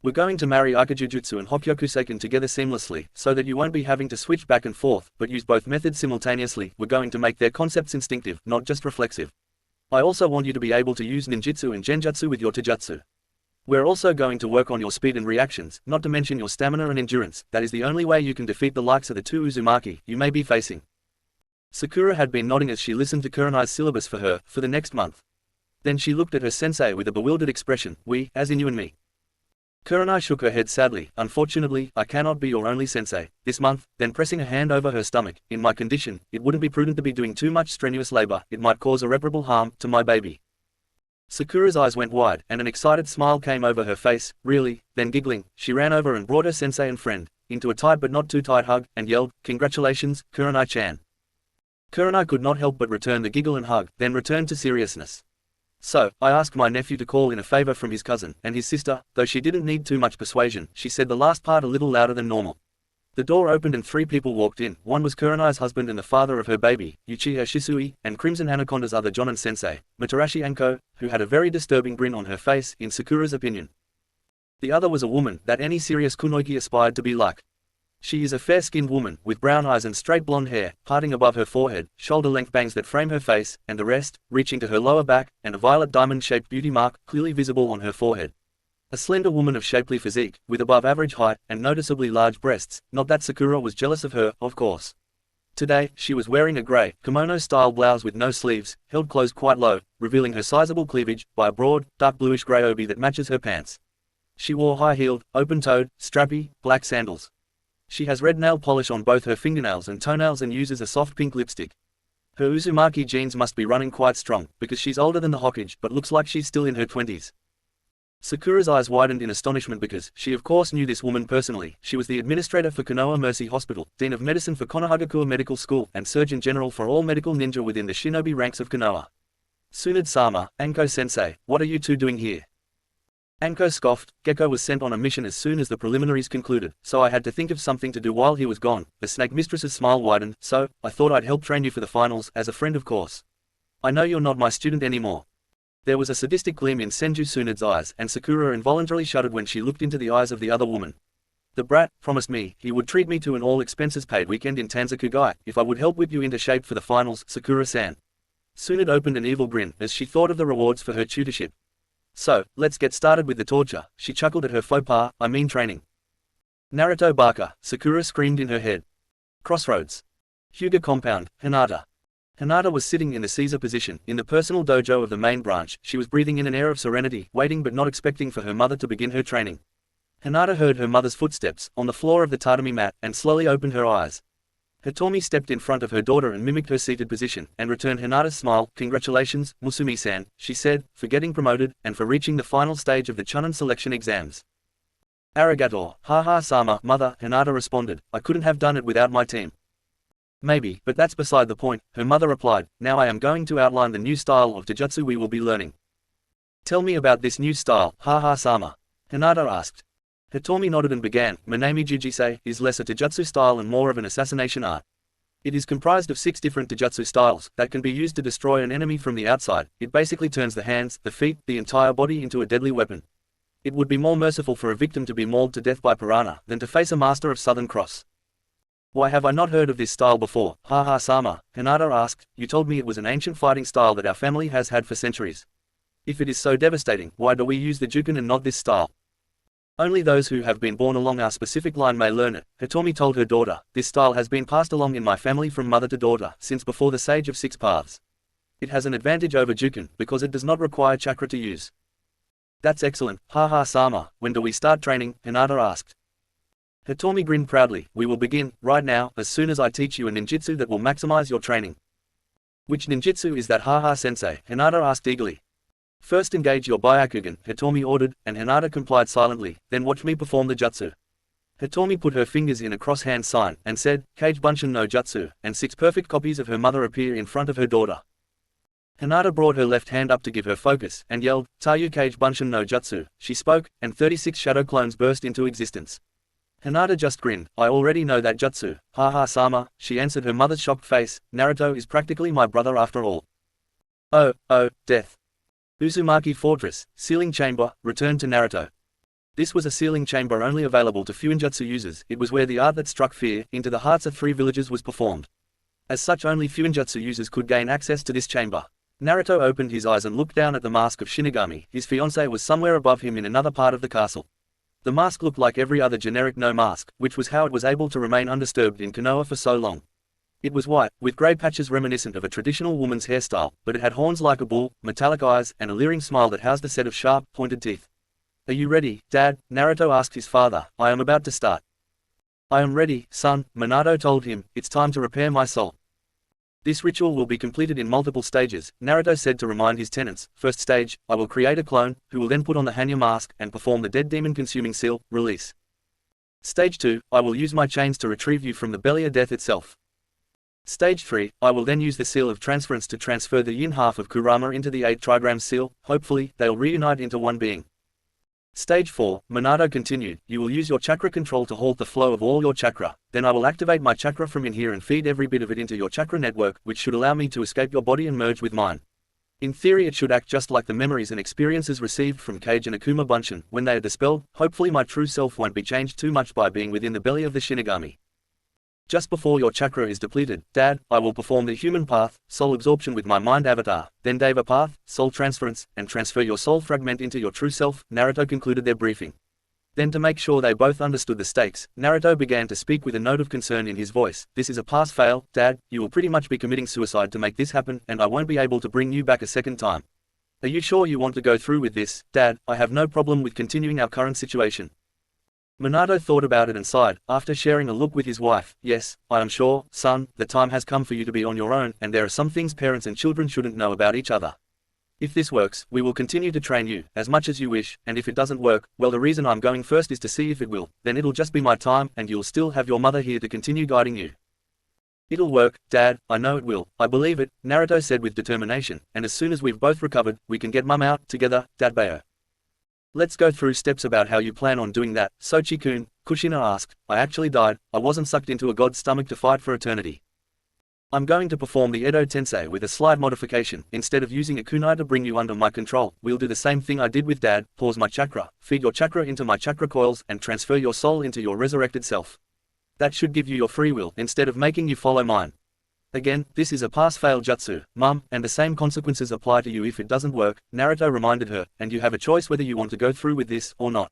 We're going to marry Aikajujutsu and Hokkyokuseiken together seamlessly, so that you won't be having to switch back and forth, but use both methods simultaneously. We're going to make their concepts instinctive, not just reflexive. I also want you to be able to use ninjutsu and genjutsu with your taijutsu. We're also going to work on your speed and reactions, not to mention your stamina and endurance. That is the only way you can defeat the likes of the two Uzumaki you may be facing. Sakura had been nodding as she listened to Kurenai's syllabus for her, for the next month. Then she looked at her sensei with a bewildered expression. We, as in you and me. Kurenai shook her head sadly. Unfortunately, I cannot be your only sensei this month. Then pressing a hand over her stomach, in my condition, it wouldn't be prudent to be doing too much strenuous labor. It might cause irreparable harm to my baby. Sakura's eyes went wide, and an excited smile came over her face. Really? Then giggling, she ran over and brought her sensei and friend into a tight but not too tight hug, and yelled, Congratulations, Kurenai-chan. Kurenai could not help but return the giggle and hug, then returned to seriousness. So, I asked my nephew to call in a favor from his cousin and his sister, though she didn't need too much persuasion. She said the last part a little louder than normal. The door opened and 3 people walked in. One was Kurenai's husband and the father of her baby, Uchiha Shisui, and Crimson Anaconda's other jonin sensei, Matarashi Anko, who had a very disturbing grin on her face, in Sakura's opinion. The other was a woman that any serious kunoichi aspired to be like. She is a fair-skinned woman, with brown eyes and straight blonde hair, parting above her forehead, shoulder-length bangs that frame her face, and the rest, reaching to her lower back, and a violet diamond-shaped beauty mark, clearly visible on her forehead. A slender woman of shapely physique, with above-average height, and noticeably large breasts. Not that Sakura was jealous of her, of course. Today, she was wearing a grey, kimono-style blouse with no sleeves, held closed quite low, revealing her sizable cleavage by a broad, dark bluish-grey obi that matches her pants. She wore high-heeled, open-toed, strappy, black sandals. She has red nail polish on both her fingernails and toenails and uses a soft pink lipstick. Her Uzumaki genes must be running quite strong, because she's older than the Hokage but looks like she's still in her 20s. Sakura's eyes widened in astonishment because she of course knew this woman personally. She was the administrator for Konoha Mercy Hospital, dean of medicine for Konohagakure Medical School, and surgeon general for all medical ninja within the shinobi ranks of Konoha. Tsunade-sama, Anko-sensei, what are you two doing here? Anko scoffed. Gecko was sent on a mission as soon as the preliminaries concluded, so I had to think of something to do while he was gone. The snake mistress's smile widened. So, I thought I'd help train you for the finals, as a friend of course. I know you're not my student anymore. There was a sadistic gleam in Senju Tsunade's eyes, and Sakura involuntarily shuddered when she looked into the eyes of the other woman. The brat promised me he would treat me to an all-expenses-paid weekend in Tanzakugai if I would help whip you into shape for the finals, Sakura-san. Tsunade opened an evil grin as she thought of the rewards for her tutorship. So, let's get started with the torture. She chuckled at her faux pas, I mean training. Naruto Baka, Sakura screamed in her head. Crossroads. Hyuga compound, Hinata. Hinata was sitting in the Caesar position, in the personal dojo of the main branch. She was breathing in an air of serenity, waiting but not expecting for her mother to begin her training. Hinata heard her mother's footsteps, on the floor of the tatami mat, and slowly opened her eyes. Hitomi stepped in front of her daughter and mimicked her seated position, and returned Hinata's smile. Congratulations, Musumi-san, she said, for getting promoted, and for reaching the final stage of the Chunin selection exams. Arigato, haha-sama, mother, Hinata responded, I couldn't have done it without my team. Maybe, but that's beside the point, her mother replied. Now I am going to outline the new style of Jujutsu we will be learning. Tell me about this new style, haha-sama, Hinata asked. Hitomi nodded and began. Manami Jujisei is less a Jujutsu style and more of an assassination art. It is comprised of 6 different Jujutsu styles that can be used to destroy an enemy from the outside. It basically turns the hands, the feet, the entire body into a deadly weapon. It would be more merciful for a victim to be mauled to death by piranha than to face a master of Southern Cross. Why have I not heard of this style before, haha-sama, Hinata asked. You told me it was an ancient fighting style that our family has had for centuries. If it is so devastating, why do we use the Juken and not this style? Only those who have been born along our specific line may learn it, Hitomi told her daughter. This style has been passed along in my family from mother to daughter since before the Sage of 6 Paths. It has an advantage over Juken because it does not require chakra to use. That's excellent, haha-sama. When do we start training? Hinata asked. Hitomi grinned proudly. We will begin, right now, as soon as I teach you a ninjutsu that will maximize your training. Which ninjutsu is that, haha-sensei? Hinata asked eagerly. First engage your Byakugan, Hitomi ordered, and Hinata complied silently. Then watch me perform the jutsu. Hitomi put her fingers in a cross-hand sign, and said, Kage Bunshin no Jutsu, and 6 perfect copies of her mother appear in front of her daughter. Hinata brought her left hand up to give her focus, and yelled, Tayu Kage Bunshin no Jutsu. She spoke, and 36 shadow clones burst into existence. Hinata just grinned. I already know that jutsu, haha-sama, she answered her mother's shocked face. Naruto is practically my brother after all. Oh, death. Uzumaki Fortress, Sealing Chamber, returned to Naruto. This was a sealing chamber only available to Fuinjutsu users. It was where the art that struck fear into the hearts of 3 villages was performed. As such, only Fuinjutsu users could gain access to this chamber. Naruto opened his eyes and looked down at the mask of Shinigami. His fiancée was somewhere above him in another part of the castle. The mask looked like every other generic no mask, which was how it was able to remain undisturbed in Konoha for so long. It was white, with grey patches reminiscent of a traditional woman's hairstyle, but it had horns like a bull, metallic eyes, and a leering smile that housed a set of sharp, pointed teeth. Are you ready, Dad? Naruto asked his father. I am about to start. I am ready, son, Minato told him. It's time to repair my soul. This ritual will be completed in multiple stages, Naruto said to remind his tenants. First stage, I will create a clone, who will then put on the Hanya mask, and perform the dead demon consuming seal, release. Stage 2, I will use my chains to retrieve you from the belly of death itself. Stage 3, I will then use the seal of transference to transfer the yin half of Kurama into the 8 trigram seal. Hopefully, they'll reunite into one being. Stage 4, Minato continued, you will use your chakra control to halt the flow of all your chakra. Then I will activate my chakra from in here and feed every bit of it into your chakra network, which should allow me to escape your body and merge with mine. In theory, it should act just like the memories and experiences received from Kage and Akuma Bunshin. When they are dispelled, hopefully my true self won't be changed too much by being within the belly of the Shinigami. Just before your chakra is depleted, Dad, I will perform the human path, soul absorption with my mind avatar, then Deva path, soul transference, and transfer your soul fragment into your true self. Naruto concluded their briefing. Then to make sure they both understood the stakes, Naruto began to speak with a note of concern in his voice. This is a pass-fail, Dad, you will pretty much be committing suicide to make this happen, and I won't be able to bring you back a second time. Are you sure you want to go through with this, Dad? I have no problem with continuing our current situation. Minato thought about it and sighed, after sharing a look with his wife. Yes, I am sure, son, the time has come for you to be on your own, and there are some things parents and children shouldn't know about each other. If this works, we will continue to train you, as much as you wish, and if it doesn't work, well, the reason I'm going first is to see if it will, then it'll just be my time, and you'll still have your mother here to continue guiding you. It'll work, Dad, I know it will, I believe it, Naruto said with determination, and as soon as we've both recovered, we can get Mum out, together, Dadbayo. Let's go through steps about how you plan on doing that, Sochi-kun, Kushina asked. I actually died, I wasn't sucked into a god's stomach to fight for eternity. I'm going to perform the Edo Tensei with a slight modification. Instead of using a kunai to bring you under my control, we'll do the same thing I did with Dad, pause my chakra, feed your chakra into my chakra coils, and transfer your soul into your resurrected self. That should give you your free will, instead of making you follow mine. Again, this is a pass-fail jutsu, Mum, and the same consequences apply to you if it doesn't work, Naruto reminded her, and you have a choice whether you want to go through with this, or not.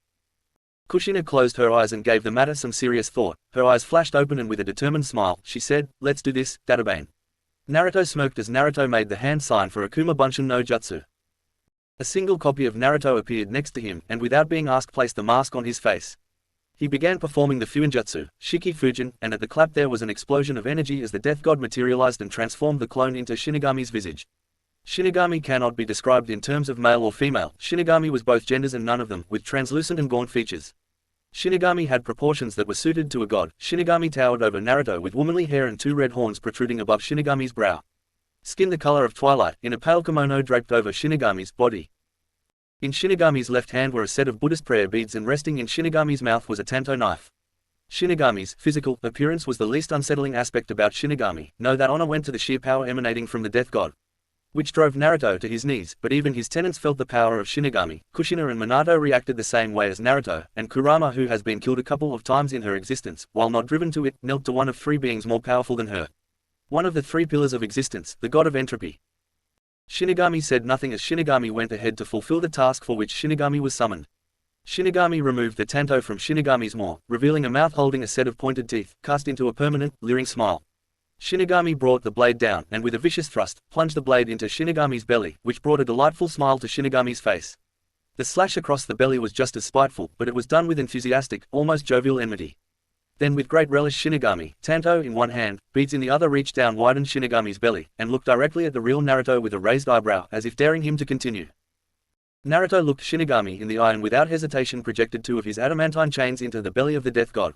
Kushina closed her eyes and gave the matter some serious thought. Her eyes flashed open and with a determined smile, she said, let's do this, Databane. Naruto smirked as Naruto made the hand sign for Akuma Bunshin no Jutsu. A single copy of Naruto appeared next to him, and without being asked placed the mask on his face. He began performing the Fuinjutsu, Shiki Fujin, and at the clap there was an explosion of energy as the death god materialized and transformed the clone into Shinigami's visage. Shinigami cannot be described in terms of male or female. Shinigami was both genders and none of them, with translucent and gaunt features. Shinigami had proportions that were suited to a god. Shinigami towered over Naruto with womanly hair and two red horns protruding above Shinigami's brow. Skin the color of twilight, in a pale kimono draped over Shinigami's body. In Shinigami's left hand were a set of Buddhist prayer beads, and resting in Shinigami's mouth was a tanto knife. Shinigami's physical appearance was the least unsettling aspect about Shinigami. No, that honor went to the sheer power emanating from the death god, which drove Naruto to his knees, but even his tenants felt the power of Shinigami. Kushina and Minato reacted the same way as Naruto, and Kurama, who has been killed a couple of times in her existence, while not driven to it, knelt to one of three beings more powerful than her. One of the three pillars of existence, the god of entropy. Shinigami said nothing as Shinigami went ahead to fulfill the task for which Shinigami was summoned. Shinigami removed the tanto from Shinigami's maw, revealing a mouth holding a set of pointed teeth, cast into a permanent, leering smile. Shinigami brought the blade down, and with a vicious thrust, plunged the blade into Shinigami's belly, which brought a delightful smile to Shinigami's face. The slash across the belly was just as spiteful, but it was done with enthusiastic, almost jovial enmity. Then with great relish Shinigami, tanto in one hand, beads in the other, reached down, widened Shinigami's belly, and looked directly at the real Naruto with a raised eyebrow, as if daring him to continue. Naruto looked Shinigami in the eye and without hesitation projected two of his adamantine chains into the belly of the death god.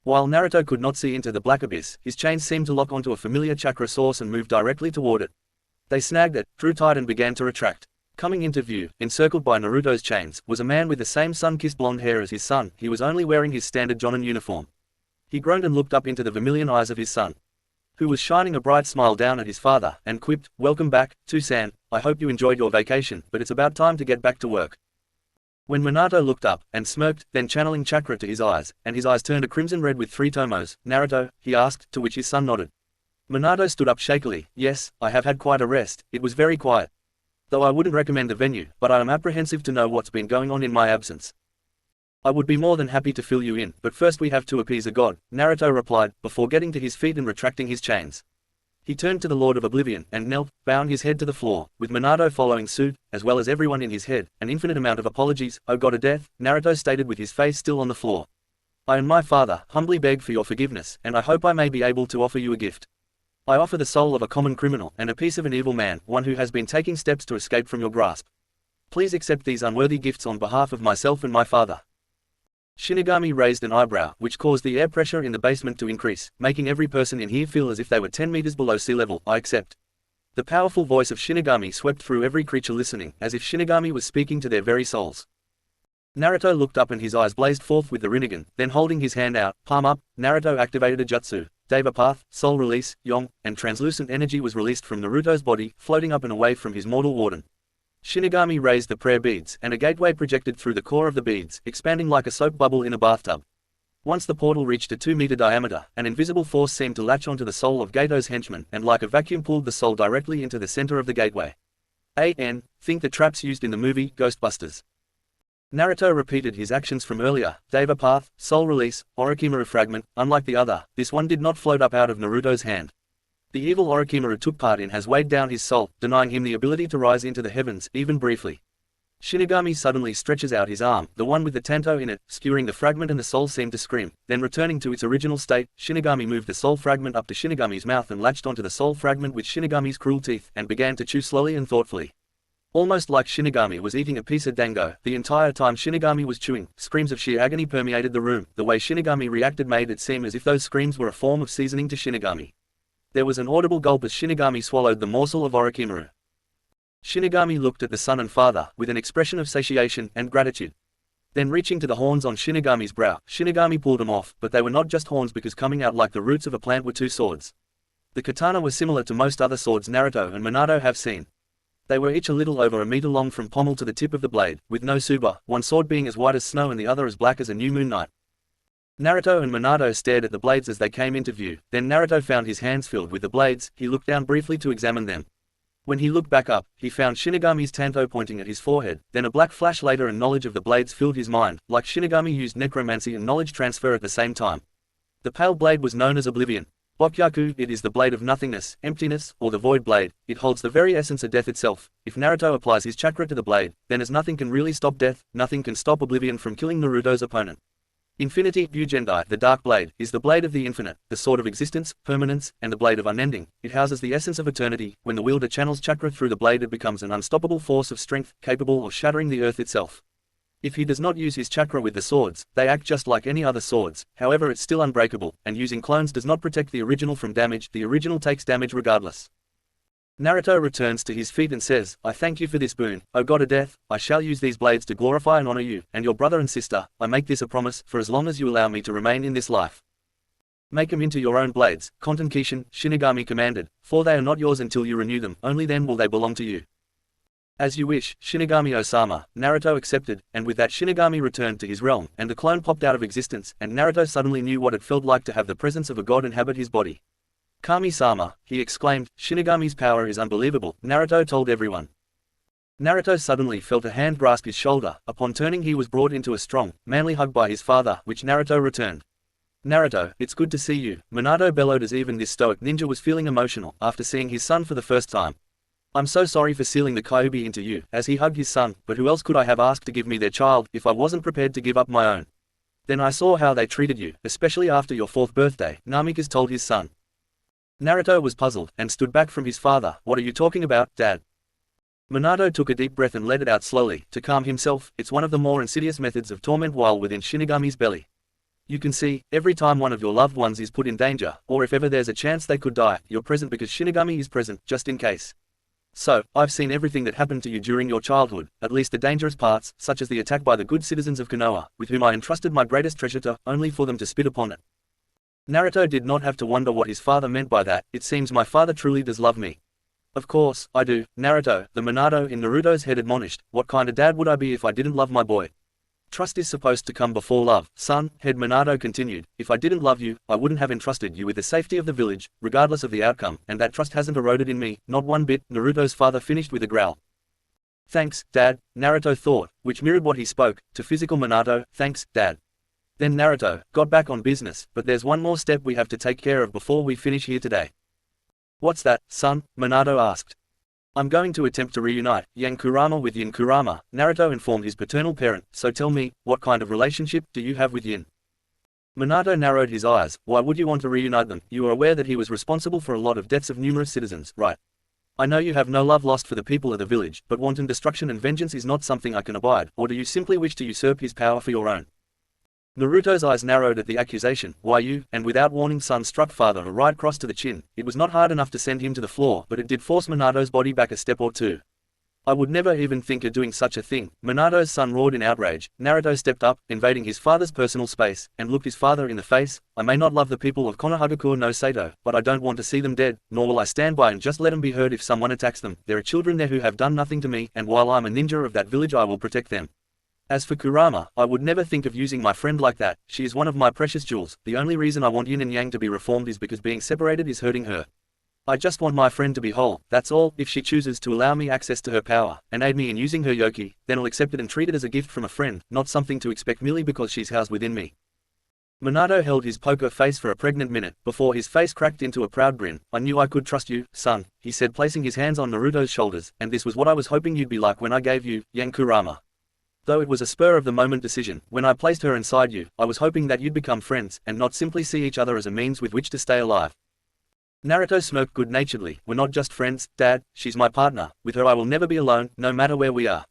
While Naruto could not see into the black abyss, his chains seemed to lock onto a familiar chakra source and move directly toward it. They snagged it, drew tight and began to retract. Coming into view, encircled by Naruto's chains, was a man with the same sun-kissed blonde hair as his son. He was only wearing his standard Jonin uniform. He groaned and looked up into the vermilion eyes of his son, who was shining a bright smile down at his father, and quipped, "Welcome back, Two-san. I hope you enjoyed your vacation, but it's about time to get back to work." When Minato looked up, and smirked, then channeling chakra to his eyes, and his eyes turned a crimson red with three tomos, "Naruto?" he asked, to which his son nodded. Minato stood up shakily. "Yes, I have had quite a rest. It was very quiet. Though I wouldn't recommend the venue, but I am apprehensive to know what's been going on in my absence. I would be more than happy to fill you in, but first we have to appease a god," Naruto replied, before getting to his feet and retracting his chains. He turned to the Lord of Oblivion, and knelt, bowing his head to the floor, with Minato following suit, as well as everyone in his head. "An infinite amount of apologies, O god of death," Naruto stated with his face still on the floor. "I and my father humbly beg for your forgiveness, and I hope I may be able to offer you a gift. I offer the soul of a common criminal, and a piece of an evil man, one who has been taking steps to escape from your grasp. Please accept these unworthy gifts on behalf of myself and my father." Shinigami raised an eyebrow, which caused the air pressure in the basement to increase, making every person in here feel as if they were 10 meters below sea level. "I accept." The powerful voice of Shinigami swept through every creature listening, as if Shinigami was speaking to their very souls. Naruto looked up and his eyes blazed forth with the Rinnegan, then holding his hand out, palm up, Naruto activated a jutsu, Deva Path, soul release, Yong, and translucent energy was released from Naruto's body, floating up and away from his mortal warden. Shinigami raised the prayer beads, and a gateway projected through the core of the beads, expanding like a soap bubble in a bathtub. Once the portal reached a 2-meter diameter, an invisible force seemed to latch onto the soul of Gato's henchman, and like a vacuum pulled the soul directly into the center of the gateway. Think the traps used in the movie Ghostbusters. Naruto repeated his actions from earlier, Deva Path, Soul Release, Orochimaru Fragment. Unlike the other, this one did not float up out of Naruto's hand. The evil Orochimaru took part in has weighed down his soul, denying him the ability to rise into the heavens, even briefly. Shinigami suddenly stretches out his arm, the one with the tanto in it, skewering the fragment, and the soul seemed to scream. Then returning to its original state, Shinigami moved the soul fragment up to Shinigami's mouth and latched onto the soul fragment with Shinigami's cruel teeth, and began to chew slowly and thoughtfully. Almost like Shinigami was eating a piece of dango, the entire time Shinigami was chewing, screams of sheer agony permeated the room. The way Shinigami reacted made it seem as if those screams were a form of seasoning to Shinigami. There was an audible gulp as Shinigami swallowed the morsel of Orochimaru. Shinigami looked at the son and father, with an expression of satiation and gratitude. Then reaching to the horns on Shinigami's brow, Shinigami pulled them off, but they were not just horns because coming out like the roots of a plant were two swords. The katana was similar to most other swords Naruto and Minato have seen. They were each a little over a meter long from pommel to the tip of the blade, with no tsuba, one sword being as white as snow and the other as black as a new moon night. Naruto and Minato stared at the blades as they came into view, then Naruto found his hands filled with the blades. He looked down briefly to examine them. When he looked back up, he found Shinigami's tanto pointing at his forehead, then a black flash later and knowledge of the blades filled his mind, like Shinigami used necromancy and knowledge transfer at the same time. The pale blade was known as Oblivion. Bokyaku, it is the blade of nothingness, emptiness, or the void blade. It holds the very essence of death itself. If Naruto applies his chakra to the blade, then as nothing can really stop death, nothing can stop Oblivion from killing Naruto's opponent. Infinity, Bujendai, the Dark Blade, is the blade of the infinite, the sword of existence, permanence, and the blade of unending. It houses the essence of eternity. When the wielder channels chakra through the blade, it becomes an unstoppable force of strength, capable of shattering the earth itself. If he does not use his chakra with the swords, they act just like any other swords, however it's still unbreakable, and using clones does not protect the original from damage. The original takes damage regardless. Naruto returns to his feet and says, I thank you for this boon, O god of death. I shall use these blades to glorify and honor you, and your brother and sister. I make this a promise, for as long as you allow me to remain in this life. Make them into your own blades, Konten Kishin, Shinigami commanded, for they are not yours until you renew them, only then will they belong to you. As you wish, Shinigami Osama. Naruto accepted, and with that Shinigami returned to his realm, and the clone popped out of existence, and Naruto suddenly knew what it felt like to have the presence of a god inhabit his body. Kami-sama, he exclaimed, Shinigami's power is unbelievable, Naruto told everyone. Naruto suddenly felt a hand grasp his shoulder. Upon turning he was brought into a strong, manly hug by his father, which Naruto returned. Naruto, it's good to see you, Minato bellowed as even this stoic ninja was feeling emotional after seeing his son for the first time. I'm so sorry for sealing the Kyuubi into you, as he hugged his son, but who else could I have asked to give me their child, if I wasn't prepared to give up my own? Then I saw how they treated you, especially after your 4th birthday, Namikaze told his son. Naruto was puzzled, and stood back from his father. What are you talking about, Dad? Minato took a deep breath and let it out slowly, to calm himself. It's one of the more insidious methods of torment while within Shinigami's belly. You can see, every time one of your loved ones is put in danger, or if ever there's a chance they could die, you're present because Shinigami is present, just in case. So, I've seen everything that happened to you during your childhood, at least the dangerous parts, such as the attack by the good citizens of Konoha, with whom I entrusted my greatest treasure to, only for them to spit upon it. Naruto did not have to wonder what his father meant by that. It seems my father truly does love me. Of course, I do, Naruto, the Minato in Naruto's head admonished. What kind of dad would I be if I didn't love my boy? Trust is supposed to come before love, son, head Minato continued. If I didn't love you, I wouldn't have entrusted you with the safety of the village, regardless of the outcome, and that trust hasn't eroded in me, not one bit, Naruto's father finished with a growl. Thanks, Dad, Naruto thought, which mirrored what he spoke, to physical Minato, thanks, Dad. Then Naruto got back on business, but there's one more step we have to take care of before we finish here today. What's that, son? Minato asked. I'm going to attempt to reunite Yang Kurama with Yin Kurama, Naruto informed his paternal parent, so tell me, what kind of relationship do you have with Yin? Minato narrowed his eyes. Why would you want to reunite them? You are aware that he was responsible for a lot of deaths of numerous citizens, right? I know you have no love lost for the people of the village, but wanton destruction and vengeance is not something I can abide, or do you simply wish to usurp his power for your own? Naruto's eyes narrowed at the accusation. Why you? And without warning son struck father a right cross to the chin. It was not hard enough to send him to the floor, but it did force Minato's body back a step or two. I would never even think of doing such a thing, Minato's son roared in outrage. Naruto stepped up, invading his father's personal space, and looked his father in the face. I may not love the people of Konohagakure no Sato, but I don't want to see them dead, nor will I stand by and just let them be hurt if someone attacks them. There are children there who have done nothing to me, and while I'm a ninja of that village I will protect them. As for Kurama, I would never think of using my friend like that. She is one of my precious jewels. The only reason I want Yin and Yang to be reformed is because being separated is hurting her. I just want my friend to be whole, that's all. If she chooses to allow me access to her power, and aid me in using her yoki, then I'll accept it and treat it as a gift from a friend, not something to expect merely because she's housed within me. Minato held his poker face for a pregnant minute, before his face cracked into a proud grin. I knew I could trust you, son, he said, placing his hands on Naruto's shoulders, and this was what I was hoping you'd be like when I gave you, Yankurama. Though it was a spur-of-the-moment decision, when I placed her inside you, I was hoping that you'd become friends, and not simply see each other as a means with which to stay alive. Naruto smirked good-naturedly. We're not just friends, Dad, she's my partner. With her I will never be alone, no matter where we are.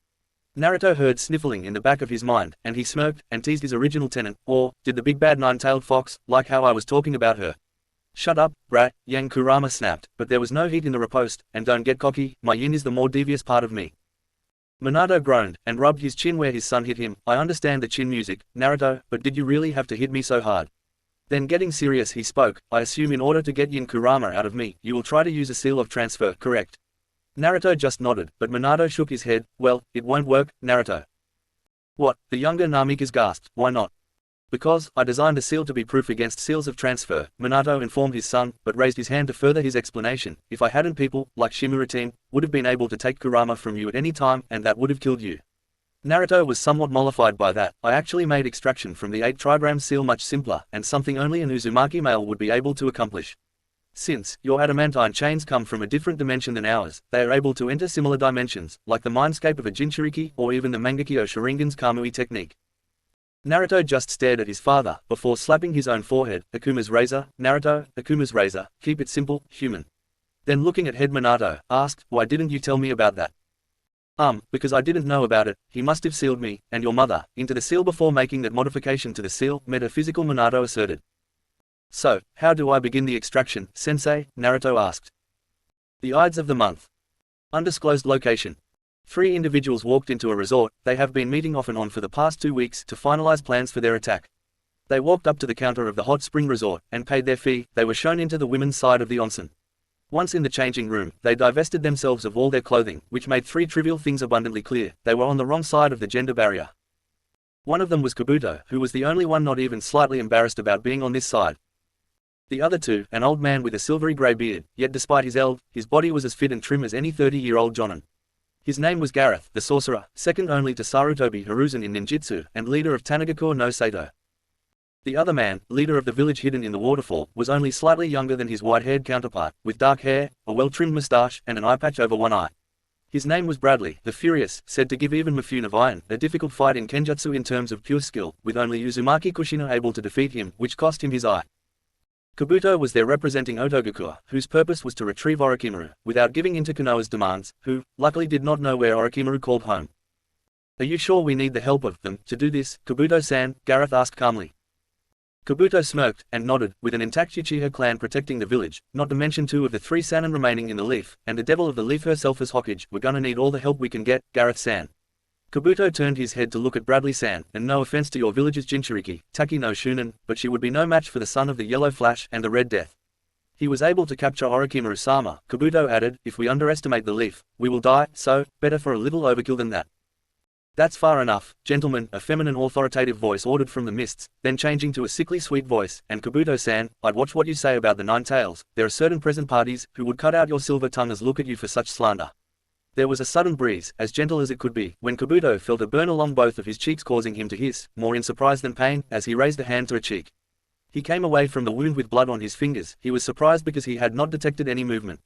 Naruto heard sniffling in the back of his mind, and he smirked, and teased his original tenant. Or, did the big bad nine-tailed fox, like how I was talking about her? Shut up, brat, Yankurama snapped, but there was no heat in the riposte, and don't get cocky, my yin is the more devious part of me. Minato groaned, and rubbed his chin where his son hit him. I understand the chin music, Naruto, but did you really have to hit me so hard? Then getting serious he spoke, I assume in order to get Yankurama out of me, you will try to use a seal of transfer, correct? Naruto just nodded, but Minato shook his head. Well, it won't work, Naruto. What? The younger Namikaze gasped. Why not? Because, I designed a seal to be proof against seals of transfer, Minato informed his son, but raised his hand to further his explanation. If I hadn't, people, like Shimura-team, would have been able to take Kurama from you at any time, and that would have killed you. Naruto was somewhat mollified by that. I actually made extraction from the 8 trigram seal much simpler, and something only an Uzumaki male would be able to accomplish. Since your adamantine chains come from a different dimension than ours, they are able to enter similar dimensions, like the mindscape of a Jinchuriki or even the Mangekyo Sharingan's Kamui technique. Naruto just stared at his father, before slapping his own forehead. Akuma's razor, Naruto, Akuma's razor, keep it simple, human. Then looking at head Minato, asked, why didn't you tell me about that? Because I didn't know about it. He must have sealed me, and your mother, into the seal before making that modification to the seal, metaphysical Minato asserted. So, how do I begin the extraction, sensei? Naruto asked. The Ides of the month. Undisclosed location. 3 individuals walked into a resort. They have been meeting off and on for the past 2 weeks to finalize plans for their attack. They walked up to the counter of the hot spring resort, and paid their fee. They were shown into the women's side of the onsen. Once in the changing room, they divested themselves of all their clothing, which made 3 trivial things abundantly clear. They were on the wrong side of the gender barrier. One of them was Kabuto, who was the only one not even slightly embarrassed about being on this side. The other 2, an old man with a silvery grey beard, yet despite his eld, his body was as fit and trim as any 30-year-old jonin. His name was Gareth, the sorcerer, second only to Sarutobi Hiruzen in ninjutsu, and leader of Tanagakure no Sato. The other man, leader of the village hidden in the waterfall, was only slightly younger than his white-haired counterpart, with dark hair, a well-trimmed moustache, and an eye patch over one eye. His name was Bradley, the Furious, said to give even Mifune of Iron a difficult fight in Kenjutsu in terms of pure skill, with only Uzumaki Kushina able to defeat him, which cost him his eye. Kabuto was there representing Otogakure, whose purpose was to retrieve Orochimaru, without giving in to Konoha's demands, who, luckily did not know where Orochimaru called home. Are you sure we need the help of them to do this, Kabuto-san? Gareth asked calmly. Kabuto smirked, and nodded, with an intact Uchiha clan protecting the village, not to mention 2 of the 3 Sannin remaining in the leaf, and the devil of the leaf herself as Hokage. We're gonna need all the help we can get, Gareth-san. Kabuto turned his head to look at Bradley-san, and no offense to your village's Jinchuriki, Taki no Shunin, but she would be no match for the son of the Yellow Flash and the Red Death. He was able to capture Orochimaru-sama, Kabuto added. If we underestimate the leaf, we will die, so, better for a little overkill than that. That's far enough, gentlemen, a feminine authoritative voice ordered from the mists, then changing to a sickly sweet voice, and Kabuto-san, I'd watch what you say about the 9 tails. There are certain present parties, who would cut out your silver tongue as look at you for such slander. There was a sudden breeze, as gentle as it could be, when Kabuto felt a burn along both of his cheeks causing him to hiss, more in surprise than pain, as he raised a hand to a cheek. He came away from the wound with blood on his fingers. He was surprised because he had not detected any movement.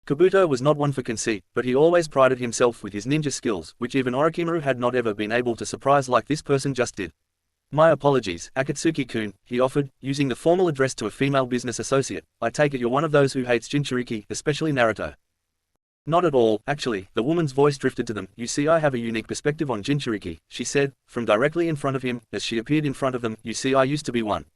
Kabuto was not one for conceit, but he always prided himself with his ninja skills, which even Orochimaru had not ever been able to surprise like this person just did. My apologies, Akatsuki-kun, he offered, using the formal address to a female business associate. I take it you're one of those who hates Jinchuriki, especially Naruto. Not at all, actually, the woman's voice drifted to them. You see, I have a unique perspective on Jinchuriki, she said, from directly in front of him, as she appeared in front of them. You see, I used to be one.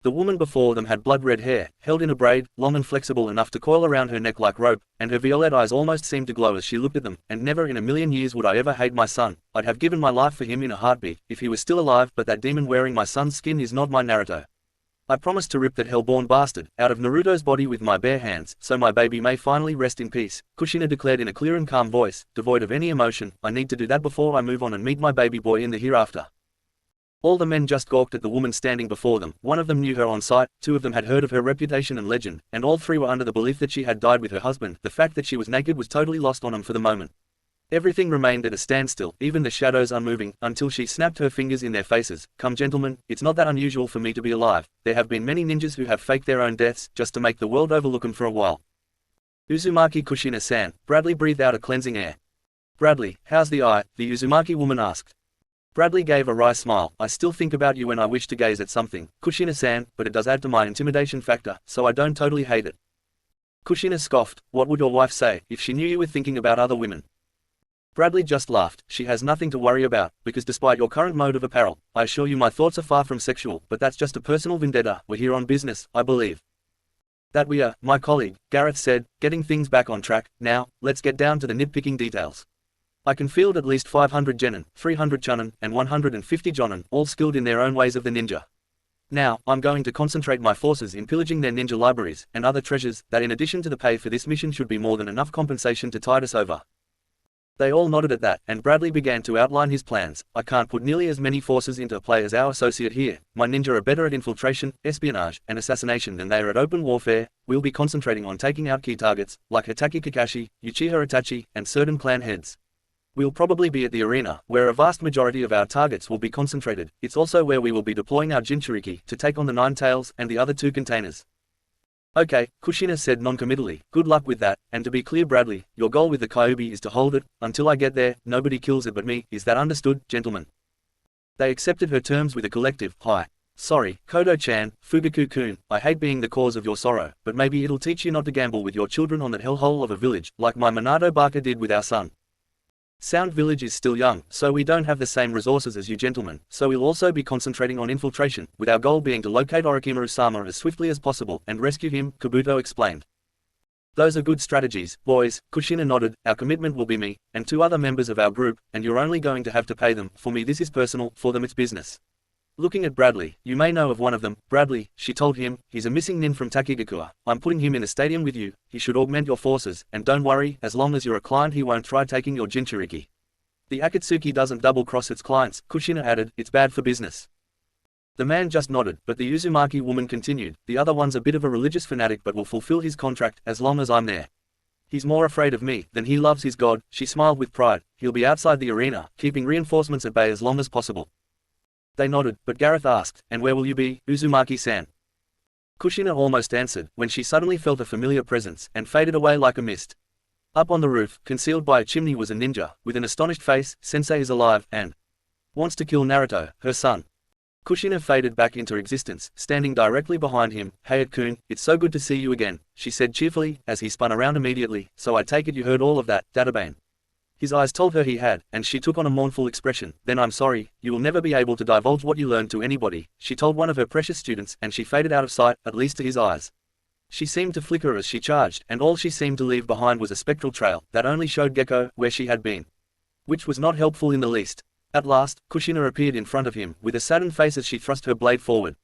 The woman before them had blood-red hair, held in a braid, long and flexible enough to coil around her neck like rope, and her violet eyes almost seemed to glow as she looked at them. And never in a million years would I ever hate my son. I'd have given my life for him in a heartbeat, if he was still alive, but that demon wearing my son's skin is not my Naruto. I promised to rip that hellborn bastard out of Naruto's body with my bare hands, so my baby may finally rest in peace, Kushina declared in a clear and calm voice, devoid of any emotion. I need to do that before I move on and meet my baby boy in the hereafter. All the men just gawked at the woman standing before them. One of them knew her on sight, two of them had heard of her reputation and legend, and all three were under the belief that she had died with her husband. The fact that she was naked was totally lost on them for the moment. Everything remained at a standstill, even the shadows unmoving, until she snapped her fingers in their faces. Come gentlemen, it's not that unusual for me to be alive. There have been many ninjas who have faked their own deaths, just to make the world overlook them for a while. Uzumaki Kushina-san, Bradley breathed out a cleansing air. Bradley, how's the eye? The Uzumaki woman asked. Bradley gave a wry smile. I still think about you when I wish to gaze at something, Kushina-san, but it does add to my intimidation factor, so I don't totally hate it. Kushina scoffed. What would your wife say, if she knew you were thinking about other women? Bradley just laughed. She has nothing to worry about, because despite your current mode of apparel, I assure you my thoughts are far from sexual, but that's just a personal vendetta. We're here on business, I believe. That we are, my colleague, Gareth said, getting things back on track. Now, let's get down to the nitpicking details. I can field at least 500 genin, 300 chunin, and 150 jonin, all skilled in their own ways of the ninja. Now, I'm going to concentrate my forces in pillaging their ninja libraries, and other treasures, that in addition to the pay for this mission should be more than enough compensation to tide us over. They all nodded at that, and Bradley began to outline his plans. I can't put nearly as many forces into play as our associate here. My ninja are better at infiltration, espionage, and assassination than they are at open warfare. We'll be concentrating on taking out key targets, like Hitaki Kakashi, Uchiha Itachi, and certain clan heads. We'll probably be at the arena, where a vast majority of our targets will be concentrated. It's also where we will be deploying our Jinchuriki to take on the Nine Tails and the other two containers. Okay, Kushina said non-committally. Good luck with that, and to be clear Bradley, your goal with the Kyuubi is to hold it. Until I get there, nobody kills it but me. Is that understood, gentlemen? They accepted her terms with a collective, hi. Sorry, Kodo-chan, Fugaku-kun, I hate being the cause of your sorrow, but maybe it'll teach you not to gamble with your children on that hellhole of a village, like my Minato Baka did with our son. Sound Village is still young, so we don't have the same resources as you gentlemen, so we'll also be concentrating on infiltration, with our goal being to locate Orochimaru-sama as swiftly as possible and rescue him, Kabuto explained. Those are good strategies, boys, Kushina nodded. Our commitment will be me, and two other members of our group, and you're only going to have to pay them. For me this is personal, for them it's business. Looking at Bradley, you may know of one of them, Bradley, she told him, he's a missing nin from Takigakura. I'm putting him in the stadium with you, he should augment your forces, and don't worry, as long as you're a client he won't try taking your Jinchuriki. The Akatsuki doesn't double-cross its clients, Kushina added, it's bad for business. The man just nodded, but the Uzumaki woman continued, the other one's a bit of a religious fanatic but will fulfill his contract, as long as I'm there. He's more afraid of me than he loves his god, she smiled with pride. He'll be outside the arena, keeping reinforcements at bay as long as possible. They nodded, but Gareth asked, and where will you be, Uzumaki-san? Kushina almost answered, when she suddenly felt a familiar presence, and faded away like a mist. Up on the roof, concealed by a chimney was a ninja, with an astonished face. Sensei is alive, and wants to kill Naruto, her son. Kushina faded back into existence, standing directly behind him. Hey Kun, it's so good to see you again, she said cheerfully, as he spun around immediately. So I take it you heard all of that, Databane. His eyes told her he had, and she took on a mournful expression. Then I'm sorry, you will never be able to divulge what you learned to anybody, she told one of her precious students, and she faded out of sight, at least to his eyes. She seemed to flicker as she charged, and all she seemed to leave behind was a spectral trail, that only showed Gekko, where she had been. Which was not helpful in the least. At last, Kushina appeared in front of him, with a saddened face as she thrust her blade forward.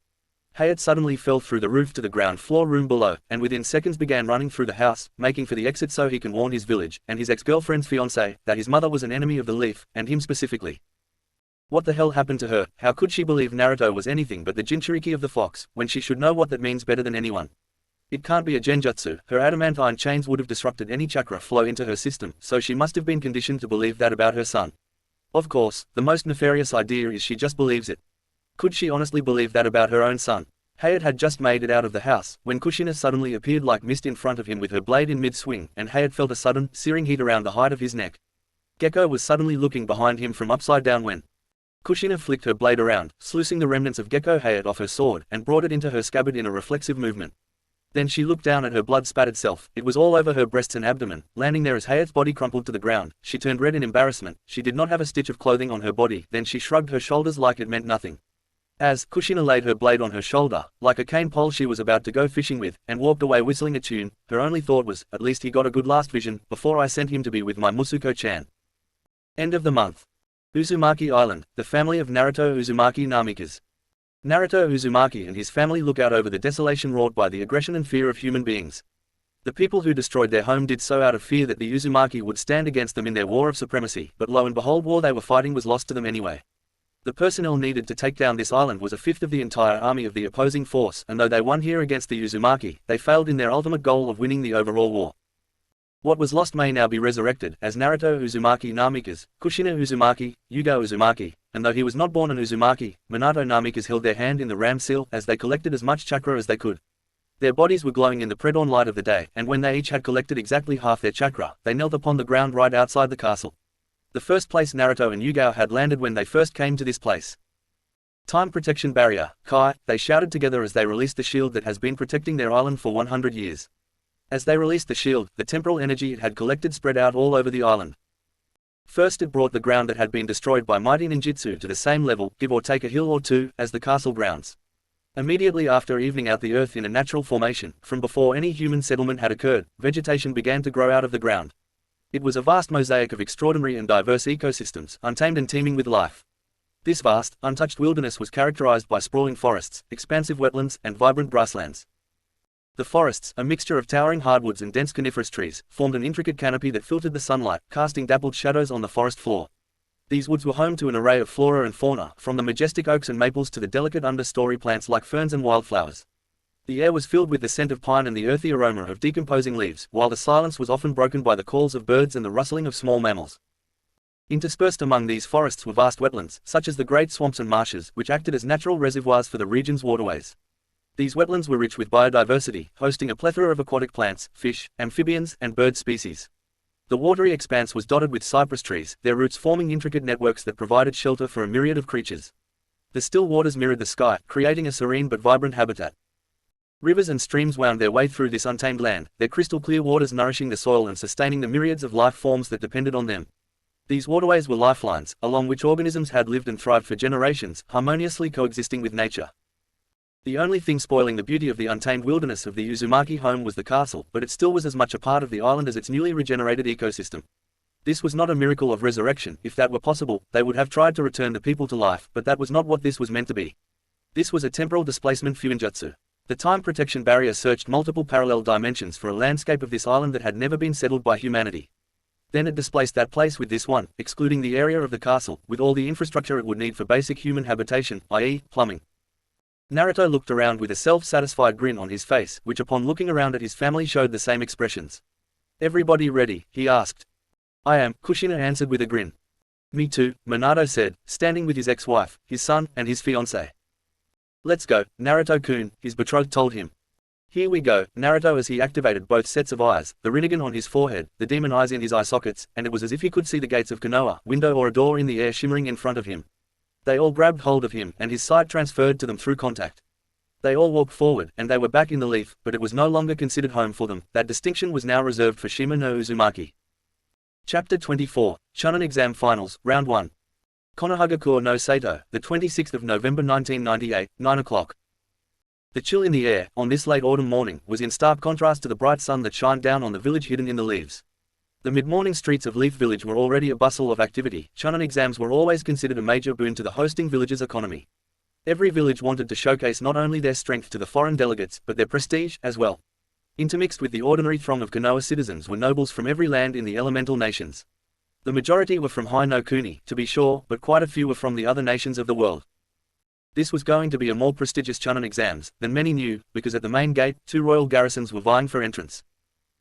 Hayat suddenly fell through the roof to the ground floor room below, and within seconds began running through the house, making for the exit so he can warn his village, and his ex-girlfriend's fiancé, that his mother was an enemy of the Leaf, and him specifically. What the hell happened to her? How could she believe Naruto was anything but the Jinchuriki of the fox, when she should know what that means better than anyone? It can't be a genjutsu. Her adamantine chains would have disrupted any chakra flow into her system, so she must have been conditioned to believe that about her son. Of course, the most nefarious idea is she just believes it. Could she honestly believe that about her own son? Hayat had just made it out of the house, when Kushina suddenly appeared like mist in front of him with her blade in mid-swing, and Hayat felt a sudden, searing heat around the height of his neck. Gekko was suddenly looking behind him from upside down when Kushina flicked her blade around, sluicing the remnants of Gekko Hayat off her sword, and brought it into her scabbard in a reflexive movement. Then she looked down at her blood-spattered self. It was all over her breasts and abdomen, landing there as Hayat's body crumpled to the ground. She turned red in embarrassment. She did not have a stitch of clothing on her body. Then she shrugged her shoulders like it meant nothing. As Kushina laid her blade on her shoulder, like a cane pole she was about to go fishing with, and walked away whistling a tune, her only thought was, at least he got a good last vision, before I sent him to be with my Musuko-chan. End of the month. Uzumaki Island, the family of Naruto Uzumaki Namikas. Naruto Uzumaki and his family look out over the desolation wrought by the aggression and fear of human beings. The people who destroyed their home did so out of fear that the Uzumaki would stand against them in their war of supremacy, but lo and behold, war they were fighting was lost to them anyway. The personnel needed to take down this island was a fifth of the entire army of the opposing force, and though they won here against the Uzumaki, they failed in their ultimate goal of winning the overall war. What was lost may now be resurrected, as Naruto Uzumaki Namikaze, Kushina Uzumaki, Yuga Uzumaki, and though he was not born an Uzumaki, Minato Namikaze held their hand in the ram seal as they collected as much chakra as they could. Their bodies were glowing in the pre-dawn light of the day, and when they each had collected exactly half their chakra, they knelt upon the ground right outside the castle. The first place Naruto and Yuga had landed when they first came to this place. Time protection barrier, Kai, they shouted together as they released the shield that has been protecting their island for 100 years. As they released the shield, the temporal energy it had collected spread out all over the island. First it brought the ground that had been destroyed by mighty ninjutsu to the same level, give or take a hill or two, as the castle grounds. Immediately after evening out the earth in a natural formation, from before any human settlement had occurred, vegetation began to grow out of the ground. It was a vast mosaic of extraordinary and diverse ecosystems, untamed and teeming with life. This vast, untouched wilderness was characterized by sprawling forests, expansive wetlands, and vibrant grasslands. The forests, a mixture of towering hardwoods and dense coniferous trees, formed an intricate canopy that filtered the sunlight, casting dappled shadows on the forest floor. These woods were home to an array of flora and fauna, from the majestic oaks and maples to the delicate understory plants like ferns and wildflowers. The air was filled with the scent of pine and the earthy aroma of decomposing leaves, while the silence was often broken by the calls of birds and the rustling of small mammals. Interspersed among these forests were vast wetlands, such as the great swamps and marshes, which acted as natural reservoirs for the region's waterways. These wetlands were rich with biodiversity, hosting a plethora of aquatic plants, fish, amphibians, and bird species. The watery expanse was dotted with cypress trees, their roots forming intricate networks that provided shelter for a myriad of creatures. The still waters mirrored the sky, creating a serene but vibrant habitat. Rivers and streams wound their way through this untamed land, their crystal-clear waters nourishing the soil and sustaining the myriads of life forms that depended on them. These waterways were lifelines, along which organisms had lived and thrived for generations, harmoniously coexisting with nature. The only thing spoiling the beauty of the untamed wilderness of the Uzumaki home was the castle, but it still was as much a part of the island as its newly regenerated ecosystem. This was not a miracle of resurrection. If that were possible, they would have tried to return the people to life, but that was not what this was meant to be. This was a temporal displacement fuinjutsu. The time protection barrier searched multiple parallel dimensions for a landscape of this island that had never been settled by humanity. Then it displaced that place with this one, excluding the area of the castle, with all the infrastructure it would need for basic human habitation, i.e., plumbing. Naruto looked around with a self-satisfied grin on his face, which upon looking around at his family showed the same expressions. "Everybody ready?" he asked. "I am," Kushina answered with a grin. "Me too," Minato said, standing with his ex-wife, his son, and his fiancée. "Let's go, Naruto-kun," his betrothed told him. "Here we go," Naruto as he activated both sets of eyes, the Rinnegan on his forehead, the demon eyes in his eye sockets, and it was as if he could see the gates of Konoha, window or a door in the air shimmering in front of him. They all grabbed hold of him, and his sight transferred to them through contact. They all walked forward, and they were back in the leaf, but it was no longer considered home for them. That distinction was now reserved for Shima no Uzumaki. Chapter 24, Chunin Exam Finals, Round 1. Konohagakure no Sato, the 26th of November 1998, 9 o'clock. The chill in the air, on this late autumn morning, was in stark contrast to the bright sun that shined down on the village hidden in the leaves. The mid-morning streets of Leaf Village were already a bustle of activity. Chunin exams were always considered a major boon to the hosting village's economy. Every village wanted to showcase not only their strength to the foreign delegates, but their prestige, as well. Intermixed with the ordinary throng of Konoha citizens were nobles from every land in the elemental nations. The majority were from Hai no Kuni, to be sure, but quite a few were from the other nations of the world. This was going to be a more prestigious Chunin exams than many knew, because at the main gate, 2 royal garrisons were vying for entrance.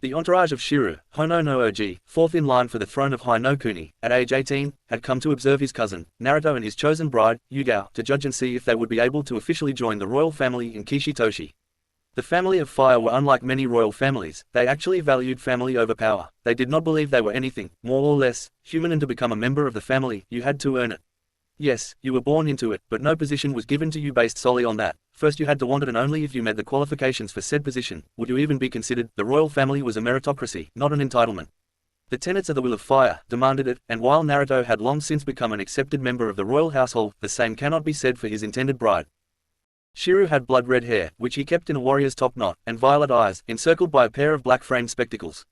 The entourage of Shiru, Hono no Oji, fourth in line for the throne of Hai no Kuni, at age 18, had come to observe his cousin, Naruto and his chosen bride, Yugao, to judge and see if they would be able to officially join the royal family in Kishitoshi. The family of fire were unlike many royal families. They actually valued family over power. They did not believe they were anything, more or less, human, and to become a member of the family, you had to earn it. Yes, you were born into it, but no position was given to you based solely on that. First you had to want it, and only if you met the qualifications for said position would you even be considered. The royal family was a meritocracy, not an entitlement. The tenets of the Will of Fire demanded it, and while Naruto had long since become an accepted member of the royal household, the same cannot be said for his intended bride. Shiru had blood-red hair, which he kept in a warrior's top knot, and violet eyes, encircled by a pair of black-framed spectacles.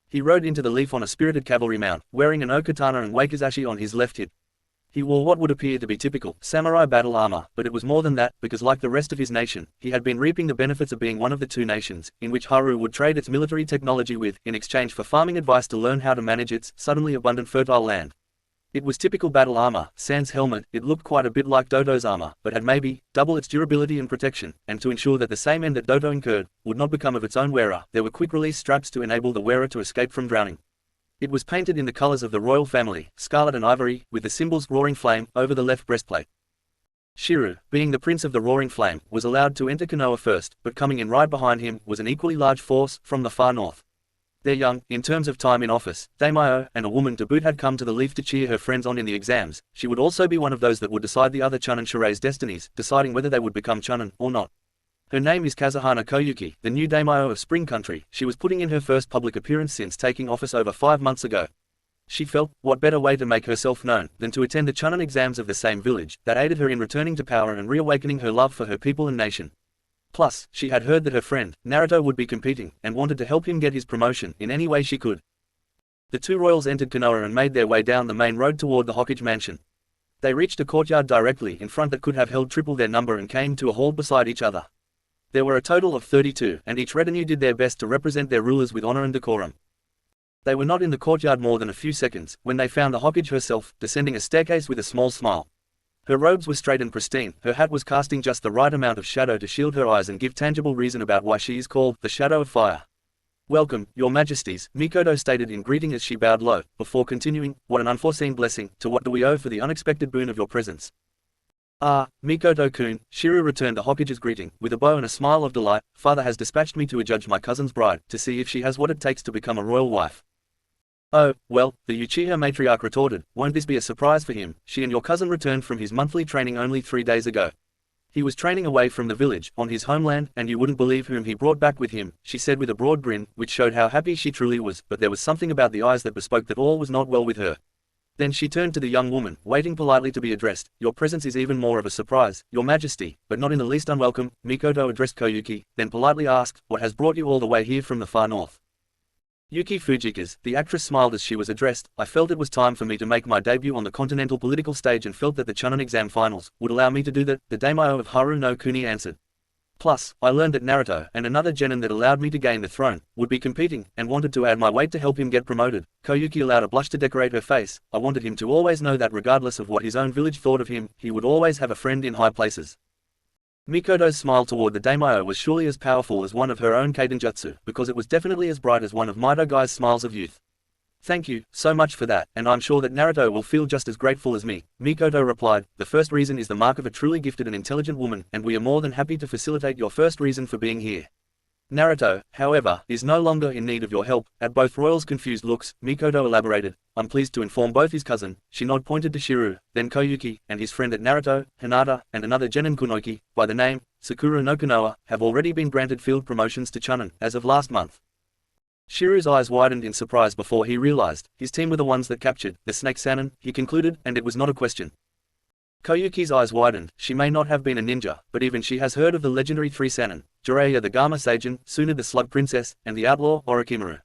He rode into the leaf on a spirited cavalry mount, wearing an okatana and wakizashi on his left hip. He wore what would appear to be typical samurai battle armor, but it was more than that, because like the rest of his nation, he had been reaping the benefits of being one of the 2 nations, in which Haru would trade its military technology with, in exchange for farming advice to learn how to manage its suddenly abundant fertile land. It was typical battle armor, sans helmet. It looked quite a bit like Dodo's armor, but had maybe double its durability and protection, and to ensure that the same end that Dodo incurred would not become of its own wearer, there were quick-release straps to enable the wearer to escape from drowning. It was painted in the colors of the royal family, scarlet and ivory, with the symbols Roaring Flame over the left breastplate. Shiryu, being the prince of the Roaring Flame, was allowed to enter Konoha first, but coming in right behind him was an equally large force from the far north. Their young, in terms of time in office, daimyo, and a woman to boot had come to the leaf to cheer her friends on in the exams. She would also be one of those that would decide the other Chunin Shirei's destinies, deciding whether they would become Chunin or not. Her name is Kazuhana Koyuki, the new daimyo of Spring Country. She was putting in her first public appearance since taking office over 5 months ago. She felt, what better way to make herself known than to attend the Chunin exams of the same village, that aided her in returning to power and reawakening her love for her people and nation. Plus, she had heard that her friend, Naruto, would be competing, and wanted to help him get his promotion in any way she could. The two royals entered Konoha and made their way down the main road toward the Hokage mansion. They reached a courtyard directly in front that could have held triple their number and came to a hall beside each other. There were a total of 32, and each retinue did their best to represent their rulers with honor and decorum. They were not in the courtyard more than a few seconds, when they found the Hokage herself, descending a staircase with a small smile. Her robes were straight and pristine, her hat was casting just the right amount of shadow to shield her eyes and give tangible reason about why she is called the Shadow of Fire. "Welcome, your majesties," Mikoto stated in greeting as she bowed low, before continuing, "What an unforeseen blessing, to what do we owe for the unexpected boon of your presence?" "Ah, Mikoto-kun," Shiryu returned the Hokage's greeting, with a bow and a smile of delight. "Father has dispatched me to adjudge my cousin's bride, to see if she has what it takes to become a royal wife." "Oh, well," the Uchiha matriarch retorted, "won't this be a surprise for him? She and your cousin returned from his monthly training only 3 days ago. He was training away from the village, on his homeland, and you wouldn't believe whom he brought back with him," she said with a broad grin, which showed how happy she truly was, but there was something about the eyes that bespoke that all was not well with her. Then she turned to the young woman, waiting politely to be addressed. "Your presence is even more of a surprise, your majesty, but not in the least unwelcome." Mikoto addressed Koyuki, then politely asked, "What has brought you all the way here from the far north?" Yuki Fujika's, the actress, smiled as she was addressed. "I felt it was time for me to make my debut on the continental political stage and felt that the Chunin exam finals would allow me to do that," the daimyo of Haru no Kuni answered. "Plus, I learned that Naruto, and another genin that allowed me to gain the throne, would be competing, and wanted to add my weight to help him get promoted." Koyuki allowed a blush to decorate her face. "I wanted him to always know that regardless of what his own village thought of him, he would always have a friend in high places." Mikoto's smile toward the daimyo was surely as powerful as one of her own Kaidenjutsu, because it was definitely as bright as one of Mido Guy's smiles of youth. "Thank you so much for that, and I'm sure that Naruto will feel just as grateful as me," Mikoto replied. "The first reason is the mark of a truly gifted and intelligent woman, and we are more than happy to facilitate your first reason for being here. Naruto, however, is no longer in need of your help." At both royals' confused looks, Mikoto elaborated, "I'm pleased to inform both his cousin," she pointed to Shiryu, then Koyuki, "and his friend at Naruto, Hinata, and another genin Kunoki, by the name Sakura no Konoha, have already been granted field promotions to Chunin, as of last month." Shiryu's eyes widened in surprise before he realized, his team were the ones that captured the Snake Sannin, he concluded, and it was not a question. Koyuki's eyes widened. She may not have been a ninja, but even she has heard of the legendary 3 Sannin, Jiraiya the Gama Seijin, Suna the Slug Princess, and the outlaw Orochimaru.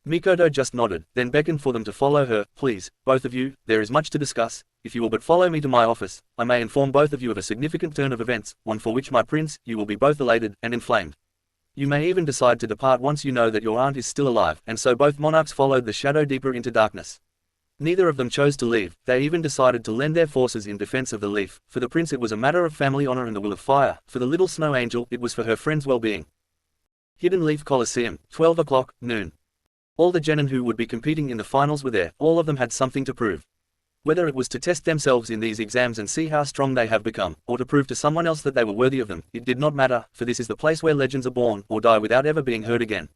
Mikoto just nodded, then beckoned for them to follow her. "Please, both of you, there is much to discuss. If you will but follow me to my office, I may inform both of you of a significant turn of events, one for which my prince, you will be both elated and inflamed. You may even decide to depart once you know that your aunt is still alive." And so both monarchs followed the shadow deeper into darkness. Neither of them chose to leave. They even decided to lend their forces in defense of the leaf. For the prince it was a matter of family honor and the will of fire. For the little snow angel it was for her friend's well-being. Hidden Leaf Coliseum, 12 o'clock, noon. All the genin who would be competing in the finals were there. All of them had something to prove. Whether it was to test themselves in these exams and see how strong they have become, or to prove to someone else that they were worthy of them, it did not matter, for this is the place where legends are born, or die without ever being heard again.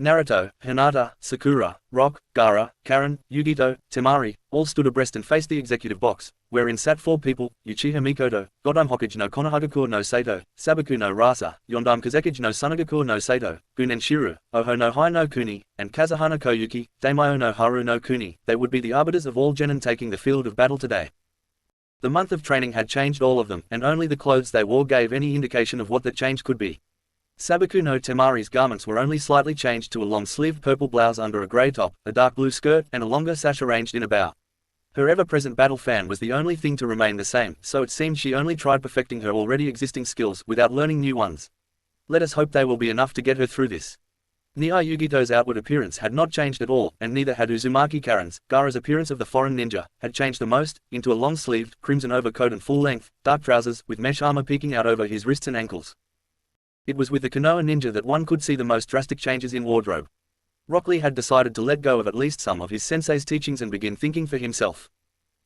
Naruto, Hinata, Sakura, Rock, Gaara, Karen, Yugito, Temari, all stood abreast and faced the executive box, wherein sat 4 people: Uchiha Mikoto, Godam Hokage no Konohagakure no Sato, Sabaku no Rasa, Yondam Kazekage no Sunagakure no Sato, Gunen Shiryu, Oho no Hai no Kuni, and Kazuhana Koyuki, Daimyo no Haru no Kuni. They would be the arbiters of all genin taking the field of battle today. The month of training had changed all of them, and only the clothes they wore gave any indication of what that change could be. Sabaku no Temari's garments were only slightly changed to a long-sleeved purple blouse under a grey top, a dark blue skirt, and a longer sash arranged in a bow. Her ever-present battle fan was the only thing to remain the same, so it seemed she only tried perfecting her already existing skills without learning new ones. Let us hope they will be enough to get her through this. Nihai Yugito's outward appearance had not changed at all, and neither had Uzumaki Karen's. Gaara's appearance of the foreign ninja had changed the most, into a long-sleeved, crimson overcoat and full-length, dark trousers, with mesh armor peeking out over his wrists and ankles. It was with the Konoha ninja that one could see the most drastic changes in wardrobe. Rock Lee had decided to let go of at least some of his sensei's teachings and begin thinking for himself.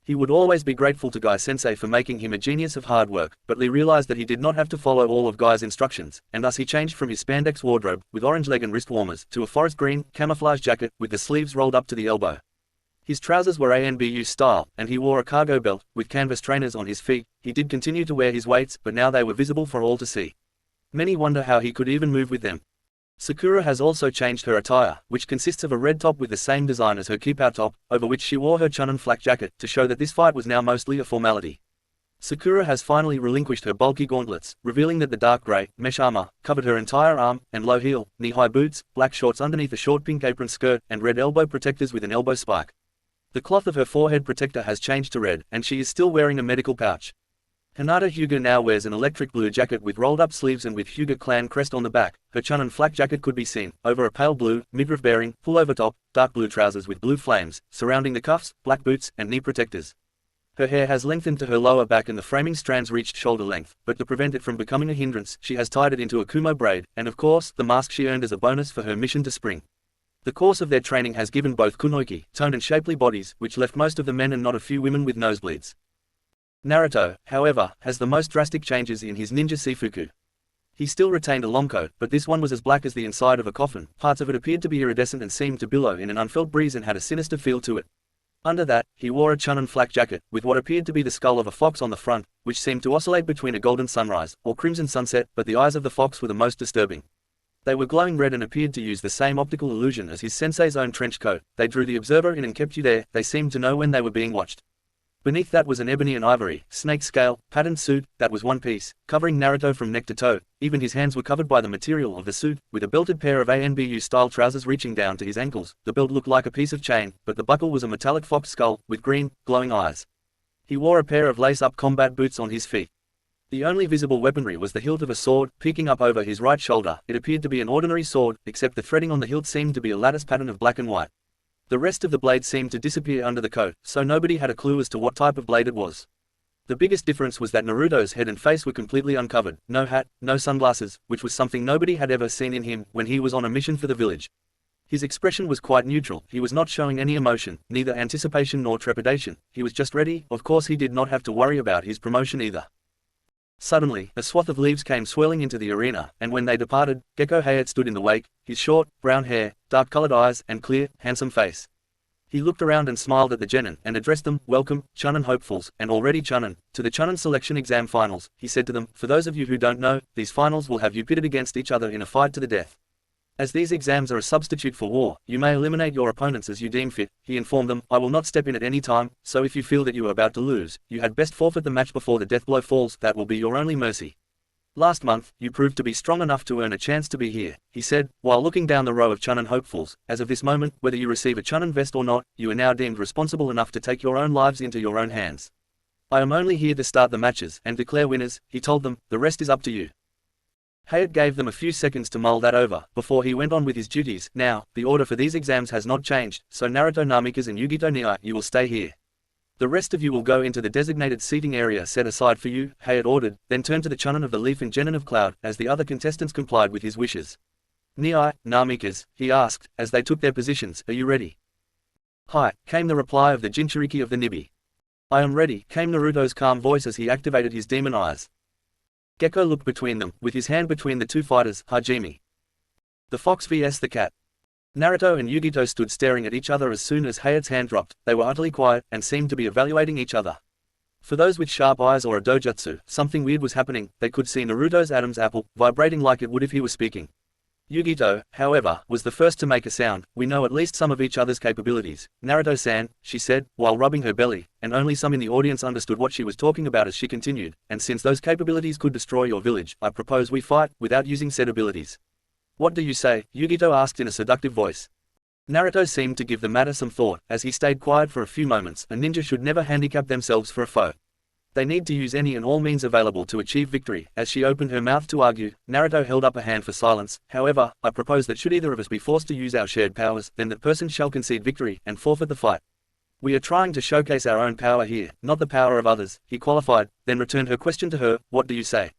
He would always be grateful to Guy Sensei for making him a genius of hard work, but Lee realized that he did not have to follow all of Guy's instructions, and thus he changed from his spandex wardrobe, with orange leg and wrist warmers, to a forest green, camouflage jacket, with the sleeves rolled up to the elbow. His trousers were ANBU style, and he wore a cargo belt, with canvas trainers on his feet. He did continue to wear his weights, but now they were visible for all to see. Many wonder how he could even move with them. Sakura has also changed her attire, which consists of a red top with the same design as her keep-out top, over which she wore her Chunin flak jacket, to show that this fight was now mostly a formality. Sakura has finally relinquished her bulky gauntlets, revealing that the dark grey, mesh armor, covered her entire arm, and low-heel, knee-high boots, black shorts underneath a short pink apron skirt, and red elbow protectors with an elbow spike. The cloth of her forehead protector has changed to red, and she is still wearing a medical pouch. Hinata Hyuga now wears an electric blue jacket with rolled-up sleeves and with Hyuga clan crest on the back. Her Chunin flak jacket could be seen, over a pale blue, midriff-bearing, pullover top, dark blue trousers with blue flames, surrounding the cuffs, black boots, and knee protectors. Her hair has lengthened to her lower back and the framing strands reached shoulder length, but to prevent it from becoming a hindrance, she has tied it into a kumo braid, and of course, the mask she earned as a bonus for her mission to spring. The course of their training has given both kunoiki, toned and shapely bodies, which left most of the men and not a few women with nosebleeds. Naruto, however, has the most drastic changes in his ninja Sifuku. He still retained a long coat, but this one was as black as the inside of a coffin. Parts of it appeared to be iridescent and seemed to billow in an unfelt breeze and had a sinister feel to it. Under that, he wore a Chunin flak jacket, with what appeared to be the skull of a fox on the front, which seemed to oscillate between a golden sunrise, or crimson sunset, but the eyes of the fox were the most disturbing. They were glowing red and appeared to use the same optical illusion as his sensei's own trench coat. They drew the observer in and kept you there. They seemed to know when they were being watched. Beneath that was an ebony and ivory, snake scale, patterned suit, that was one piece, covering Naruto from neck to toe. Even his hands were covered by the material of the suit, with a belted pair of ANBU-style trousers reaching down to his ankles. The belt looked like a piece of chain, but the buckle was a metallic fox skull, with green, glowing eyes. He wore a pair of lace-up combat boots on his feet. The only visible weaponry was the hilt of a sword, peeking up over his right shoulder. It appeared to be an ordinary sword, except the threading on the hilt seemed to be a lattice pattern of black and white. The rest of the blade seemed to disappear under the coat, so nobody had a clue as to what type of blade it was. The biggest difference was that Naruto's head and face were completely uncovered, no hat, no sunglasses, which was something nobody had ever seen in him when he was on a mission for the village. His expression was quite neutral. He was not showing any emotion, neither anticipation nor trepidation. He was just ready. Of course he did not have to worry about his promotion either. Suddenly, a swath of leaves came swirling into the arena, and when they departed, Gekko Hayate stood in the wake, his short, brown hair, dark-colored eyes, and clear, handsome face. He looked around and smiled at the genin, and addressed them. "Welcome, Chunin hopefuls, and already Chunin, to the Chunin selection exam finals," he said to them. "For those of you who don't know, these finals will have you pitted against each other in a fight to the death. As these exams are a substitute for war, you may eliminate your opponents as you deem fit," he informed them. "I will not step in at any time, so if you feel that you are about to lose, you had best forfeit the match before the death blow falls. That will be your only mercy. Last month, you proved to be strong enough to earn a chance to be here," he said, while looking down the row of Chunin hopefuls. "As of this moment, whether you receive a Chunin vest or not, you are now deemed responsible enough to take your own lives into your own hands. I am only here to start the matches and declare winners," he told them. "The rest is up to you." Hayate gave them a few seconds to mull that over, before he went on with his duties. "Now, the order for these exams has not changed, so Naruto Namikaze and Yugito Nihai, you will stay here. The rest of you will go into the designated seating area set aside for you," Hayate ordered, then turned to the Chunin of the Leaf and Genin of Cloud, as the other contestants complied with his wishes. "Nihai, Namikaze," he asked, as they took their positions, "are you ready?" "Hi," came the reply of the Jinchuriki of the Nibi. "I am ready," came Naruto's calm voice as he activated his demon eyes. Gekko looked between them, with his hand between the two fighters. "Hajime." The fox vs the cat. Naruto and Yugito stood staring at each other as soon as Hayate's hand dropped. They were utterly quiet, and seemed to be evaluating each other. For those with sharp eyes or a dojutsu, something weird was happening. They could see Naruto's Adam's apple, vibrating like it would if he was speaking. Yugito, however, was the first to make a sound. "We know at least some of each other's capabilities, Naruto-san," she said, while rubbing her belly, and only some in the audience understood what she was talking about as she continued. "And since those capabilities could destroy your village, I propose we fight, without using said abilities. What do you say?" Yugito asked in a seductive voice. Naruto seemed to give the matter some thought, as he stayed quiet for a few moments. A ninja should never handicap themselves for a foe. They need to use any and all means available to achieve victory. As she opened her mouth to argue, Naruto held up a hand for silence. However, I propose that should either of us be forced to use our shared powers, then that person shall concede victory and forfeit the fight. We are trying to showcase our own power here, not the power of others, he qualified, then returned her question to her. What do you say?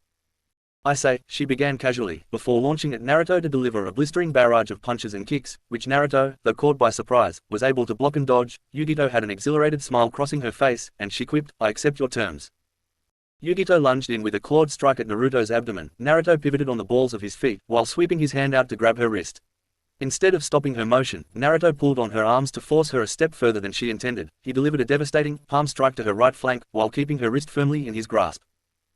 I say, she began casually, before launching at Naruto to deliver a blistering barrage of punches and kicks, which Naruto, though caught by surprise, was able to block and dodge. Yugito had an exhilarated smile crossing her face, and she quipped, I accept your terms. Yugito lunged in with a clawed strike at Naruto's abdomen. Naruto pivoted on the balls of his feet, while sweeping his hand out to grab her wrist. Instead of stopping her motion, Naruto pulled on her arms to force her a step further than she intended. He delivered a devastating, palm strike to her right flank, while keeping her wrist firmly in his grasp.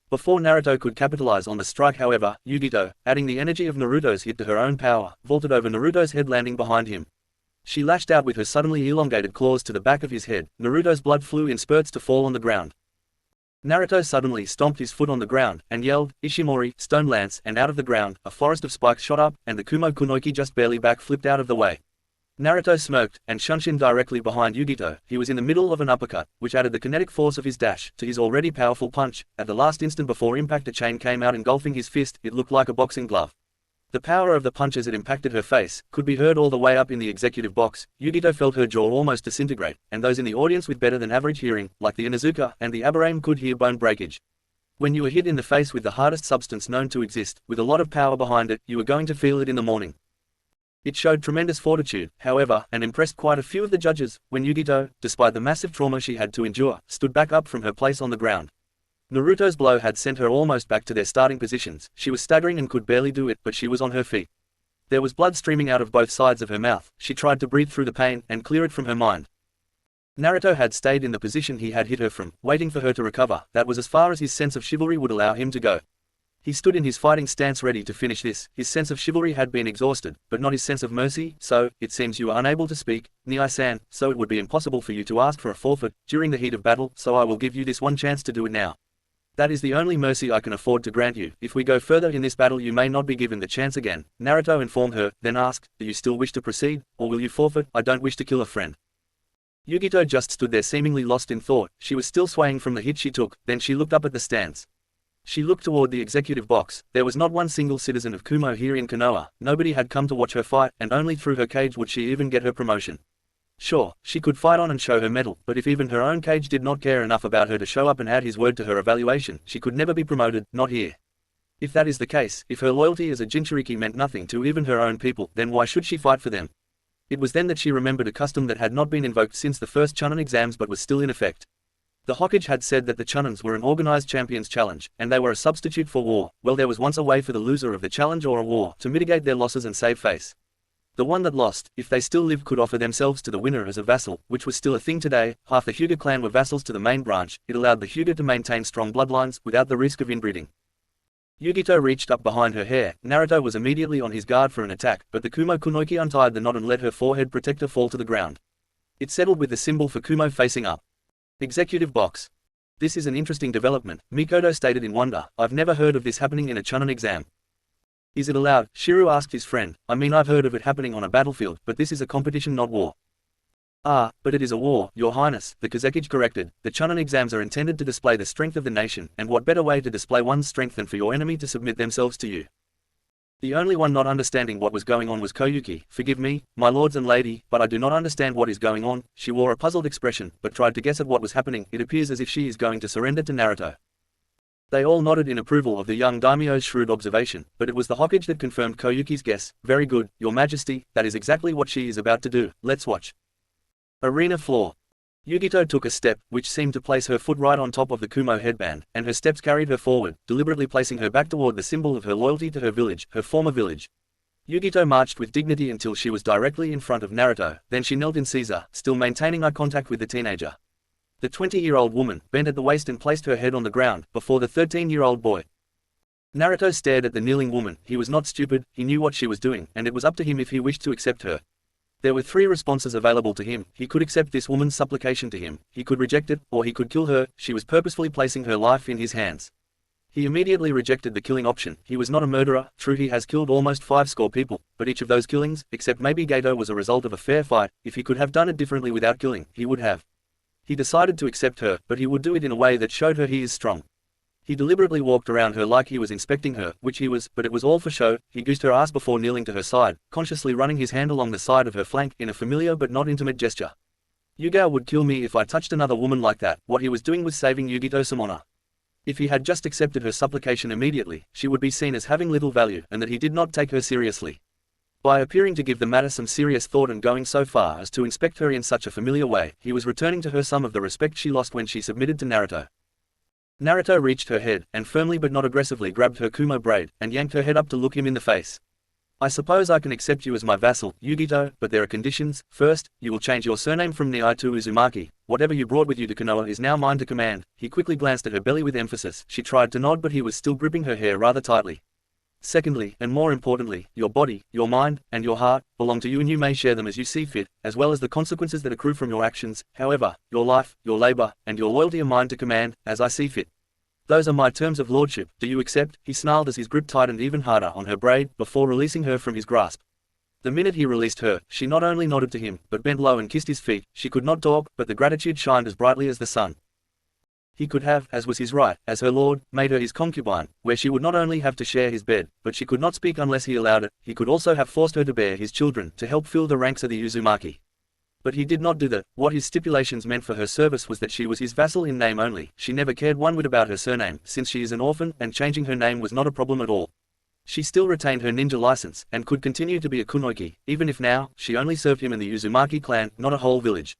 Before Naruto could capitalize on the strike however, Yugito, adding the energy of Naruto's hit to her own power, vaulted over Naruto's head landing behind him. She lashed out with her suddenly elongated claws to the back of his head. Naruto's blood flew in spurts to fall on the ground. Naruto suddenly stomped his foot on the ground, and yelled, Ishimori, stone lance, and out of the ground, a forest of spikes shot up, and the Kumo Kunoiki just barely back-flipped out of the way. Naruto smirked, and shunshin directly behind Yugito. He was in the middle of an uppercut, which added the kinetic force of his dash to his already powerful punch. At the last instant before impact a chain came out engulfing his fist. It looked like a boxing glove. The power of the punch as it impacted her face could be heard all the way up in the executive box. Yugito felt her jaw almost disintegrate, and those in the audience with better than average hearing, like the Inuzuka and the Aberame, could hear bone breakage. When you are hit in the face with the hardest substance known to exist, with a lot of power behind it, you are going to feel it in the morning. It showed tremendous fortitude, however, and impressed quite a few of the judges, when Yugito, despite the massive trauma she had to endure, stood back up from her place on the ground. Naruto's blow had sent her almost back to their starting positions. She was staggering and could barely do it, but she was on her feet. There was blood streaming out of both sides of her mouth. She tried to breathe through the pain and clear it from her mind. Naruto had stayed in the position he had hit her from, waiting for her to recover. That was as far as his sense of chivalry would allow him to go. He stood in his fighting stance ready to finish this. His sense of chivalry had been exhausted, but not his sense of mercy. So, it seems you are unable to speak, Niai-san, so it would be impossible for you to ask for a forfeit during the heat of battle, so I will give you this one chance to do it now. That is the only mercy I can afford to grant you. If we go further in this battle you may not be given the chance again. Naruto informed her, then asked, do you still wish to proceed, or will you forfeit? I don't wish to kill a friend. Yugito just stood there seemingly lost in thought. She was still swaying from the hit she took, then she looked up at the stands. She looked toward the executive box. There was not one single citizen of Kumo here in Konoha. Nobody had come to watch her fight, and only through her cage would she even get her promotion. Sure, she could fight on and show her mettle, but if even her own cage did not care enough about her to show up and add his word to her evaluation, she could never be promoted, not here. If that is the case, if her loyalty as a Jinchuriki meant nothing to even her own people, then why should she fight for them? It was then that she remembered a custom that had not been invoked since the first Chunin exams but was still in effect. The Hokage had said that the Chunins were an organized champions challenge, and they were a substitute for war. Well, there was once a way for the loser of the challenge or a war to mitigate their losses and save face. The one that lost, if they still lived, could offer themselves to the winner as a vassal, which was still a thing today. Half the Hyuga clan were vassals to the main branch. It allowed the Hyuga to maintain strong bloodlines, without the risk of inbreeding. Yugito reached up behind her hair. Naruto was immediately on his guard for an attack, but the Kumo Kunoiki untied the knot and let her forehead protector fall to the ground. It settled with the symbol for Kumo facing up. Executive box. This is an interesting development, Mikoto stated in wonder. I've never heard of this happening in a Chunin exam. Is it allowed? Shiru asked his friend. I mean, I've heard of it happening on a battlefield, but this is a competition, not war. Ah, but it is a war, your highness, the Kazekage corrected. The Chunin exams are intended to display the strength of the nation, and what better way to display one's strength than for your enemy to submit themselves to you? The only one not understanding what was going on was Koyuki. Forgive me, my lords and lady, but I do not understand what is going on. She wore a puzzled expression, but tried to guess at what was happening. It appears as if she is going to surrender to Naruto. They all nodded in approval of the young daimyo's shrewd observation, but it was the Hokage that confirmed Koyuki's guess. Very good, your majesty, that is exactly what she is about to do. Let's watch. Arena floor. Yugito took a step, which seemed to place her foot right on top of the Kumo headband, and her steps carried her forward, deliberately placing her back toward the symbol of her loyalty to her village, her former village. Yugito marched with dignity until she was directly in front of Naruto, then she knelt in Caesar, still maintaining eye contact with the teenager. The 20-year-old woman bent at the waist and placed her head on the ground, before the 13-year-old boy. Naruto stared at the kneeling woman. He was not stupid, he knew what she was doing, and it was up to him if he wished to accept her. There were three responses available to him. He could accept this woman's supplication to him, he could reject it, or he could kill her. She was purposefully placing her life in his hands. He immediately rejected the killing option. He was not a murderer. True, he has killed almost 50 people, but each of those killings, except maybe Gato, was a result of a fair fight. If he could have done it differently without killing, he would have. He decided to accept her, but he would do it in a way that showed her he is strong. He deliberately walked around her like he was inspecting her, which he was, but it was all for show. He goosed her ass before kneeling to her side, consciously running his hand along the side of her flank in a familiar but not intimate gesture. Yugao would kill me if I touched another woman like that. What he was doing was saving Yugito's honor. If he had just accepted her supplication immediately, she would be seen as having little value and that he did not take her seriously. By appearing to give the matter some serious thought and going so far as to inspect her in such a familiar way, he was returning to her some of the respect she lost when she submitted to Naruto. Naruto reached her head, and firmly but not aggressively grabbed her kumo braid, and yanked her head up to look him in the face. I suppose I can accept you as my vassal, Yugito, but there are conditions. First, you will change your surname from Nii to Uzumaki. Whatever you brought with you to Konoha is now mine to command. He quickly glanced at her belly with emphasis. She tried to nod, but he was still gripping her hair rather tightly. Secondly, and more importantly, your body, your mind, and your heart belong to you, and you may share them as you see fit, as well as the consequences that accrue from your actions. However, your life, your labor, and your loyalty are mine to command, as I see fit. Those are my terms of lordship. Do you accept? He snarled as his grip tightened even harder on her braid, before releasing her from his grasp. The minute he released her, she not only nodded to him, but bent low and kissed his feet. She could not talk, but the gratitude shined as brightly as the sun. He could have, as was his right, as her lord, made her his concubine, where she would not only have to share his bed, but she could not speak unless he allowed it. He could also have forced her to bear his children, to help fill the ranks of the Uzumaki. But he did not do that. What his stipulations meant for her service was that she was his vassal in name only. She never cared one whit about her surname, since she is an orphan, and changing her name was not a problem at all. She still retained her ninja license, and could continue to be a kunoichi, even if now, she only served him and the Uzumaki clan, not a whole village.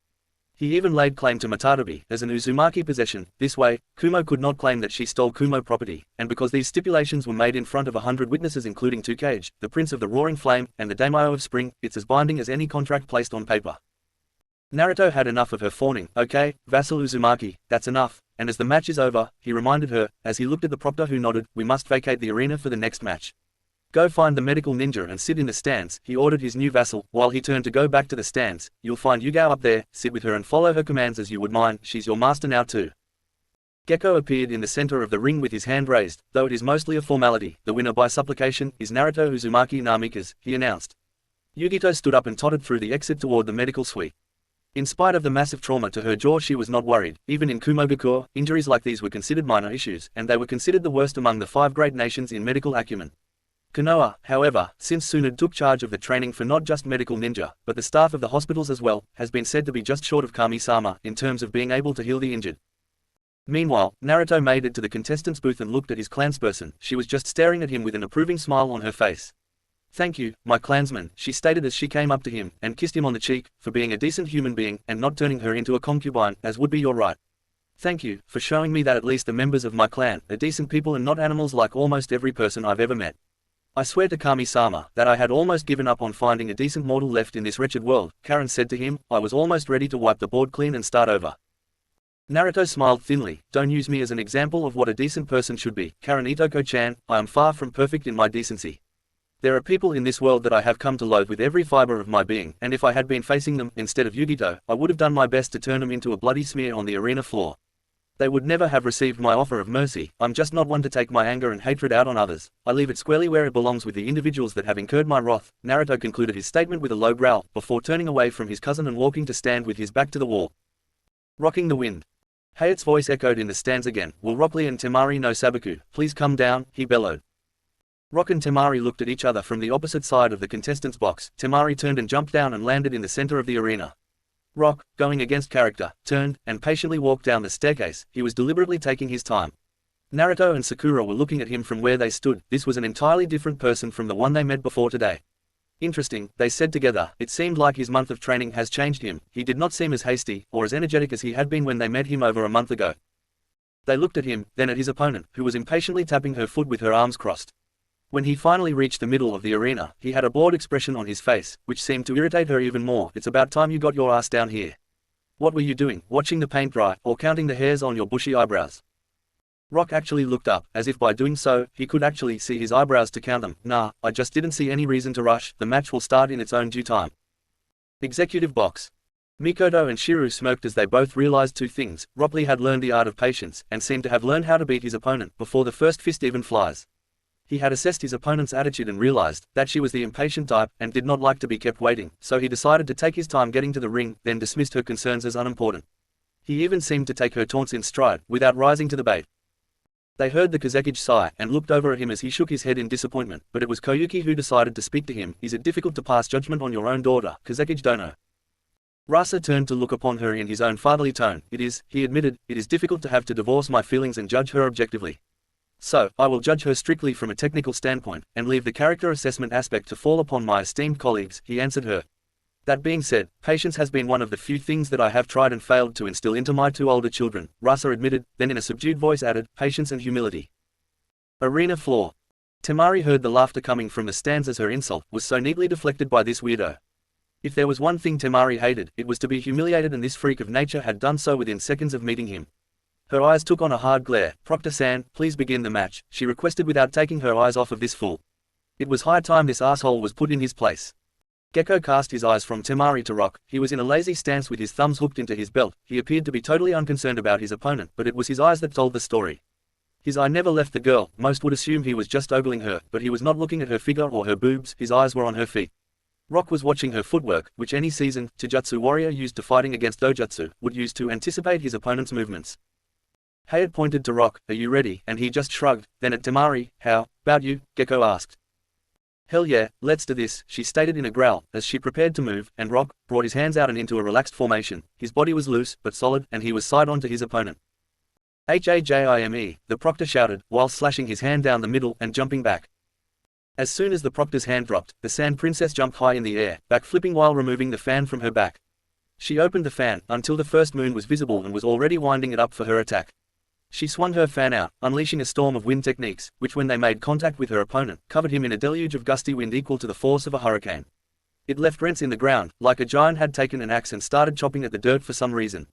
He even laid claim to Matadabi as an Uzumaki possession. This way, Kumo could not claim that she stole Kumo property, and because these stipulations were made in front of 100 witnesses including Tukage, the Prince of the Roaring Flame, and the Daimyo of Spring, it's as binding as any contract placed on paper. Naruto had enough of her fawning. Okay, vassal Uzumaki, that's enough, and as the match is over, he reminded her, as he looked at the proctor who nodded, we must vacate the arena for the next match. Go find the medical ninja and sit in the stands, he ordered his new vassal. While he turned to go back to the stands, you'll find Yugao up there, sit with her and follow her commands as you would mine, she's your master now too. Gekko appeared in the center of the ring with his hand raised, though it is mostly a formality. The winner by supplication is Naruto Uzumaki Namikaze, he announced. Yugito stood up and tottered through the exit toward the medical suite. In spite of the massive trauma to her jaw, she was not worried. Even in Kumogakure, injuries like these were considered minor issues, and they were considered the worst among the 5 great nations in medical acumen. Konoha, however, since Tsunade took charge of the training for not just medical ninja, but the staff of the hospitals as well, has been said to be just short of Kami-sama in terms of being able to heal the injured. Meanwhile, Naruto made it to the contestant's booth and looked at his clansperson. She was just staring at him with an approving smile on her face. Thank you, my clansman, she stated as she came up to him, and kissed him on the cheek, for being a decent human being, and not turning her into a concubine, as would be your right. Thank you, for showing me that at least the members of my clan are decent people and not animals like almost every person I've ever met. I swear to Kami-sama, that I had almost given up on finding a decent mortal left in this wretched world, Karen said to him. I was almost ready to wipe the board clean and start over. Naruto smiled thinly. Don't use me as an example of what a decent person should be, Karen Itoko-chan, I am far from perfect in my decency. There are people in this world that I have come to loathe with every fiber of my being, and if I had been facing them, instead of Yugito, I would have done my best to turn them into a bloody smear on the arena floor. They would never have received my offer of mercy. I'm just not one to take my anger and hatred out on others. I leave it squarely where it belongs with the individuals that have incurred my wrath. Naruto concluded his statement with a low growl, before turning away from his cousin and walking to stand with his back to the wall. Rocking the wind. Hayat's voice echoed in the stands again. Will Rockley and Temari no Sabaku please come down, he bellowed. Rock and Temari looked at each other from the opposite side of the contestants' box. Temari turned and jumped down and landed in the center of the arena. Rock, going against character, turned, and patiently walked down the staircase. He was deliberately taking his time. Naruto and Sakura were looking at him from where they stood. This was an entirely different person from the one they met before today. Interesting, they said together. It seemed like his month of training has changed him. He did not seem as hasty, or as energetic as he had been when they met him over a month ago. They looked at him, then at his opponent, who was impatiently tapping her foot with her arms crossed. When he finally reached the middle of the arena, he had a bored expression on his face, which seemed to irritate her even more. It's about time you got your ass down here. What were you doing, watching the paint dry, or counting the hairs on your bushy eyebrows? Rock actually looked up, as if by doing so, he could actually see his eyebrows to count them. Nah, I just didn't see any reason to rush. The match will start in its own due time. Executive box. Mikoto and Shiru smoked as they both realized 2 things. Rockley had learned the art of patience, and seemed to have learned how to beat his opponent before the first fist even flies. He had assessed his opponent's attitude and realized that she was the impatient type and did not like to be kept waiting, so he decided to take his time getting to the ring, then dismissed her concerns as unimportant. He even seemed to take her taunts in stride, without rising to the bait. They heard the Kazekage sigh, and looked over at him as he shook his head in disappointment, but it was Koyuki who decided to speak to him. Is it difficult to pass judgment on your own daughter, Kazekage Dono? Rasa turned to look upon her in his own fatherly tone. It is, he admitted, it is difficult to have to divorce my feelings and judge her objectively. So, I will judge her strictly from a technical standpoint, and leave the character assessment aspect to fall upon my esteemed colleagues, he answered her. That being said, patience has been one of the few things that I have tried and failed to instill into my two older children, Rasa admitted, then in a subdued voice added, patience and humility. Arena floor. Temari heard the laughter coming from the stands as her insult was so neatly deflected by this weirdo. If there was one thing Temari hated, it was to be humiliated, and this freak of nature had done so within seconds of meeting him. Her eyes took on a hard glare. Proctor-san, please begin the match, she requested without taking her eyes off of this fool. It was high time this asshole was put in his place. Gecko cast his eyes from Temari to Rock. He was in a lazy stance with his thumbs hooked into his belt. He appeared to be totally unconcerned about his opponent, but it was his eyes that told the story. His eye never left the girl. Most would assume he was just ogling her, but he was not looking at her figure or her boobs. His eyes were on her feet. Rock was watching her footwork, which any seasoned Taijutsu warrior used to fighting against dojutsu would use to anticipate his opponent's movements. Hayate pointed to Rock, are you ready? And he just shrugged. Then at Temari, how about you? Gecko asked. Hell yeah, let's do this, she stated in a growl, as she prepared to move, and Rock brought his hands out and into a relaxed formation. His body was loose, but solid, and he was side on to his opponent. Hajime, the proctor shouted, while slashing his hand down the middle and jumping back. As soon as the proctor's hand dropped, the Sand Princess jumped high in the air, back-flipping while removing the fan from her back. She opened the fan, until the first moon was visible and was already winding it up for her attack. She swung her fan out, unleashing a storm of wind techniques, which when they made contact with her opponent, covered him in a deluge of gusty wind equal to the force of a hurricane. It left rents in the ground, like a giant had taken an axe and started chopping at the dirt for some reason.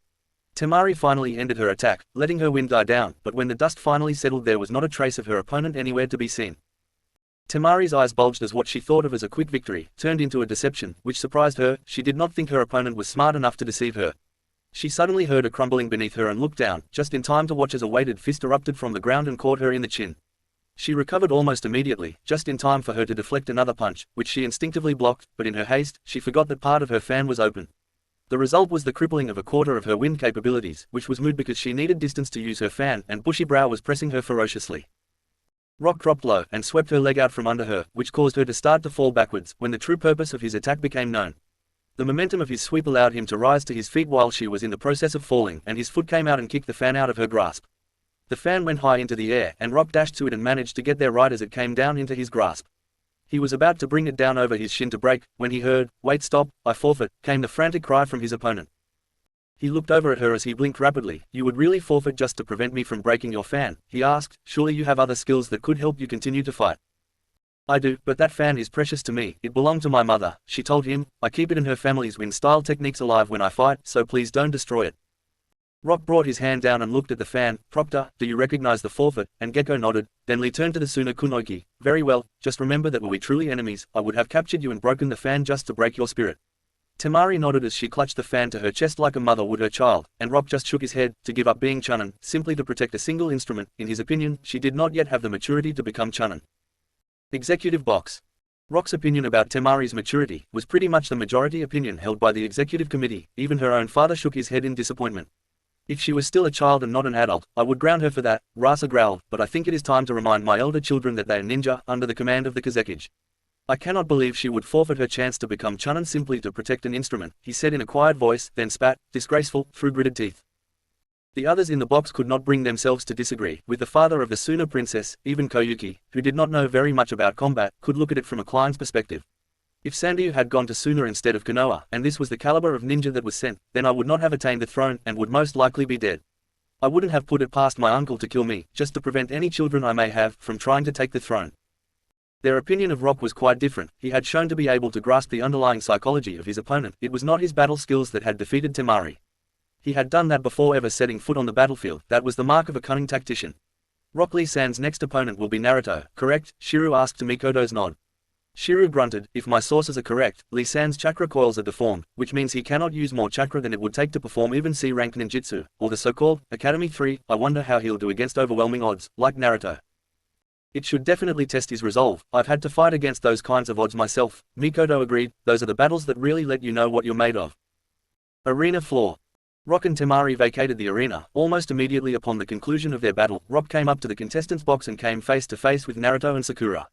Temari finally ended her attack, letting her wind die down, but when the dust finally settled there was not a trace of her opponent anywhere to be seen. Temari's eyes bulged as what she thought of as a quick victory turned into a deception, which surprised her. She did not think her opponent was smart enough to deceive her. She suddenly heard a crumbling beneath her and looked down, just in time to watch as a weighted fist erupted from the ground and caught her in the chin. She recovered almost immediately, just in time for her to deflect another punch, which she instinctively blocked, but in her haste, she forgot that part of her fan was open. The result was the crippling of a quarter of her wind capabilities, which was moot because she needed distance to use her fan, and Bushy Brow was pressing her ferociously. Rock dropped low and swept her leg out from under her, which caused her to start to fall backwards when the true purpose of his attack became known. The momentum of his sweep allowed him to rise to his feet while she was in the process of falling, and his foot came out and kicked the fan out of her grasp. The fan went high into the air, and Rock dashed to it and managed to get there right as it came down into his grasp. He was about to bring it down over his shin to break, when he heard, "Wait, stop, I forfeit," came the frantic cry from his opponent. He looked over at her as he blinked rapidly. "You would really forfeit just to prevent me from breaking your fan?" he asked. "Surely you have other skills that could help you continue to fight." "I do, but that fan is precious to me. It belonged to my mother," she told him. "I keep it in her family's wind-style techniques alive when I fight, so please don't destroy it." Rock brought his hand down and looked at the fan. "Proctor, do you recognize the forfeit?" And Gecko nodded. Then Lee turned to the Suna Kunoki. "Very well, just remember that were we truly enemies, I would have captured you and broken the fan just to break your spirit." Temari nodded as she clutched the fan to her chest like a mother would her child, and Rock just shook his head, to give up being Chunin, simply to protect a single instrument. In his opinion, she did not yet have the maturity to become Chunin. Executive Box. Rock's opinion about Temari's maturity was pretty much the majority opinion held by the executive committee. Even her own father shook his head in disappointment. "If she was still a child and not an adult, I would ground her for that," Rasa growled, "but I think it is time to remind my elder children that they are ninja, under the command of the Kazekage. I cannot believe she would forfeit her chance to become Chunin simply to protect an instrument," he said in a quiet voice, then spat, disgraceful, through gritted teeth. The others in the box could not bring themselves to disagree with the father of the Suna princess. Even Koyuki, who did not know very much about combat, could look at it from a client's perspective. If Sanryu had gone to Suna instead of Konoha, and this was the caliber of ninja that was sent, then I would not have attained the throne, and would most likely be dead. I wouldn't have put it past my uncle to kill me, just to prevent any children I may have from trying to take the throne. Their opinion of Rock was quite different. He had shown to be able to grasp the underlying psychology of his opponent. It was not his battle skills that had defeated Temari. He had done that before ever setting foot on the battlefield. That was the mark of a cunning tactician. Rock Lee-san's next opponent will be Naruto, correct? Shiru asked to Mikoto's nod. Shiru grunted. "If my sources are correct, Lee-san's chakra coils are deformed, which means he cannot use more chakra than it would take to perform even C-rank ninjutsu, or the so-called Academy 3. I wonder how he'll do against overwhelming odds, like Naruto. It should definitely test his resolve. I've had to fight against those kinds of odds myself." Mikoto agreed. "Those are the battles that really let you know what you're made of." Arena floor. Rock and Temari vacated the arena. Almost immediately upon the conclusion of their battle, Rock came up to the contestants' box and came face to face with Naruto and Sakura.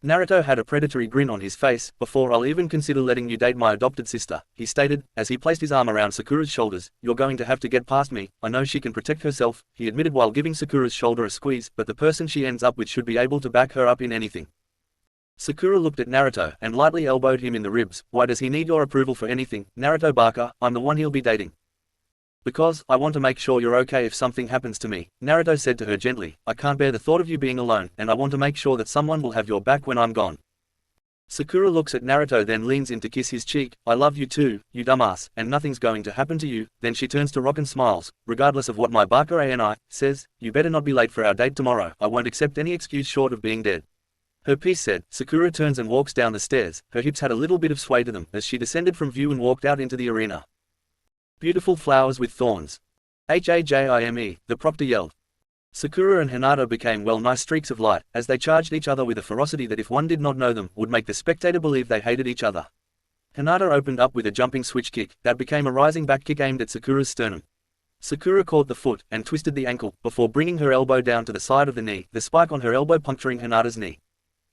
Naruto had a predatory grin on his face. "Before I'll even consider letting you date my adopted sister," he stated, as he placed his arm around Sakura's shoulders. "You're going to have to get past me. I know she can protect herself," he admitted while giving Sakura's shoulder a squeeze, "but the person she ends up with should be able to back her up in anything." Sakura looked at Naruto and lightly elbowed him in the ribs. "Why does he need your approval for anything, Naruto Baka? I'm the one he'll be dating." "Because I want to make sure you're okay if something happens to me," Naruto said to her gently. "I can't bear the thought of you being alone, and I want to make sure that someone will have your back when I'm gone." Sakura looks at Naruto, then leans in to kiss his cheek. "I love you too, you dumbass, and nothing's going to happen to you." Then she turns to Rock and smiles. "Regardless of what my Baka ANI says, you better not be late for our date tomorrow. I won't accept any excuse short of being dead." Her piece said. Sakura turns and walks down the stairs. Her hips had a little bit of sway to them as she descended from view and walked out into the arena. "Beautiful flowers with thorns. Hajime," the proctor yelled. Sakura and Hinata became nice streaks of light, as they charged each other with a ferocity that if one did not know them, would make the spectator believe they hated each other. Hinata opened up with a jumping switch kick, that became a rising back kick aimed at Sakura's sternum. Sakura caught the foot, and twisted the ankle, before bringing her elbow down to the side of the knee, the spike on her elbow puncturing Hinata's knee.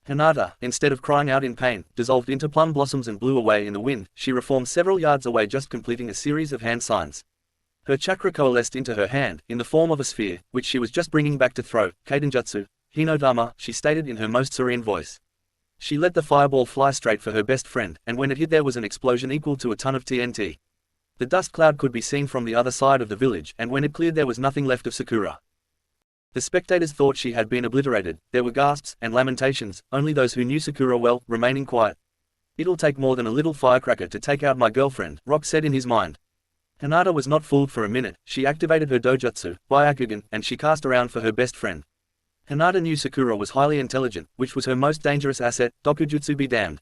Hinata, instead of crying out in pain, dissolved into plum blossoms and blew away in the wind. She reformed several yards away, just completing a series of hand signs. Her chakra coalesced into her hand, in the form of a sphere, which she was just bringing back to throw. "Kaidenjutsu, Hinodama," she stated in her most serene voice. She let the fireball fly straight for her best friend, and when it hit there was an explosion equal to a ton of TNT. The dust cloud could be seen from the other side of the village, and when it cleared there was nothing left of Sakura. The spectators thought she had been obliterated. There were gasps and lamentations, only those who knew Sakura well, remaining quiet. "It'll take more than a little firecracker to take out my girlfriend," Rock said in his mind. Hinata was not fooled for a minute. She activated her dojutsu, Byakugan, and she cast around for her best friend. Hinata knew Sakura was highly intelligent, which was her most dangerous asset. Dokujutsu be damned.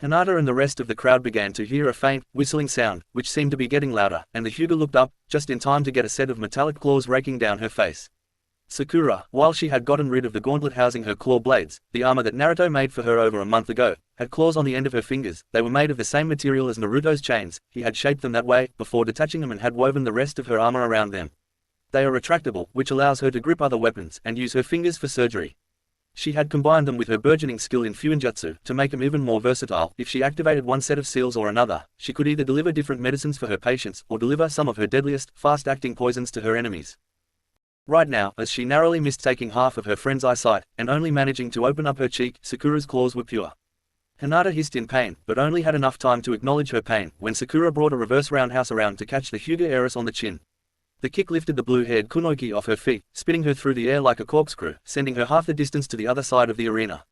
Hinata and the rest of the crowd began to hear a faint, whistling sound, which seemed to be getting louder, and the Hyuga looked up, just in time to get a set of metallic claws raking down her face. Sakura, while she had gotten rid of the gauntlet housing her claw blades, the armor that Naruto made for her over a month ago, had claws on the end of her fingers. They were made of the same material as Naruto's chains. He had shaped them that way, before detaching them, and had woven the rest of her armor around them. They are retractable, which allows her to grip other weapons, and use her fingers for surgery. She had combined them with her burgeoning skill in Fuinjutsu, to make them even more versatile. If she activated one set of seals or another, she could either deliver different medicines for her patients, or deliver some of her deadliest, fast-acting poisons to her enemies. Right now, as she narrowly missed taking half of her friend's eyesight, and only managing to open up her cheek, Sakura's claws were pure. Hinata hissed in pain, but only had enough time to acknowledge her pain, when Sakura brought a reverse roundhouse around to catch the Hyuga heiress on the chin. The kick lifted the blue-haired Kunoichi off her feet, spinning her through the air like a corkscrew, sending her half the distance to the other side of the arena.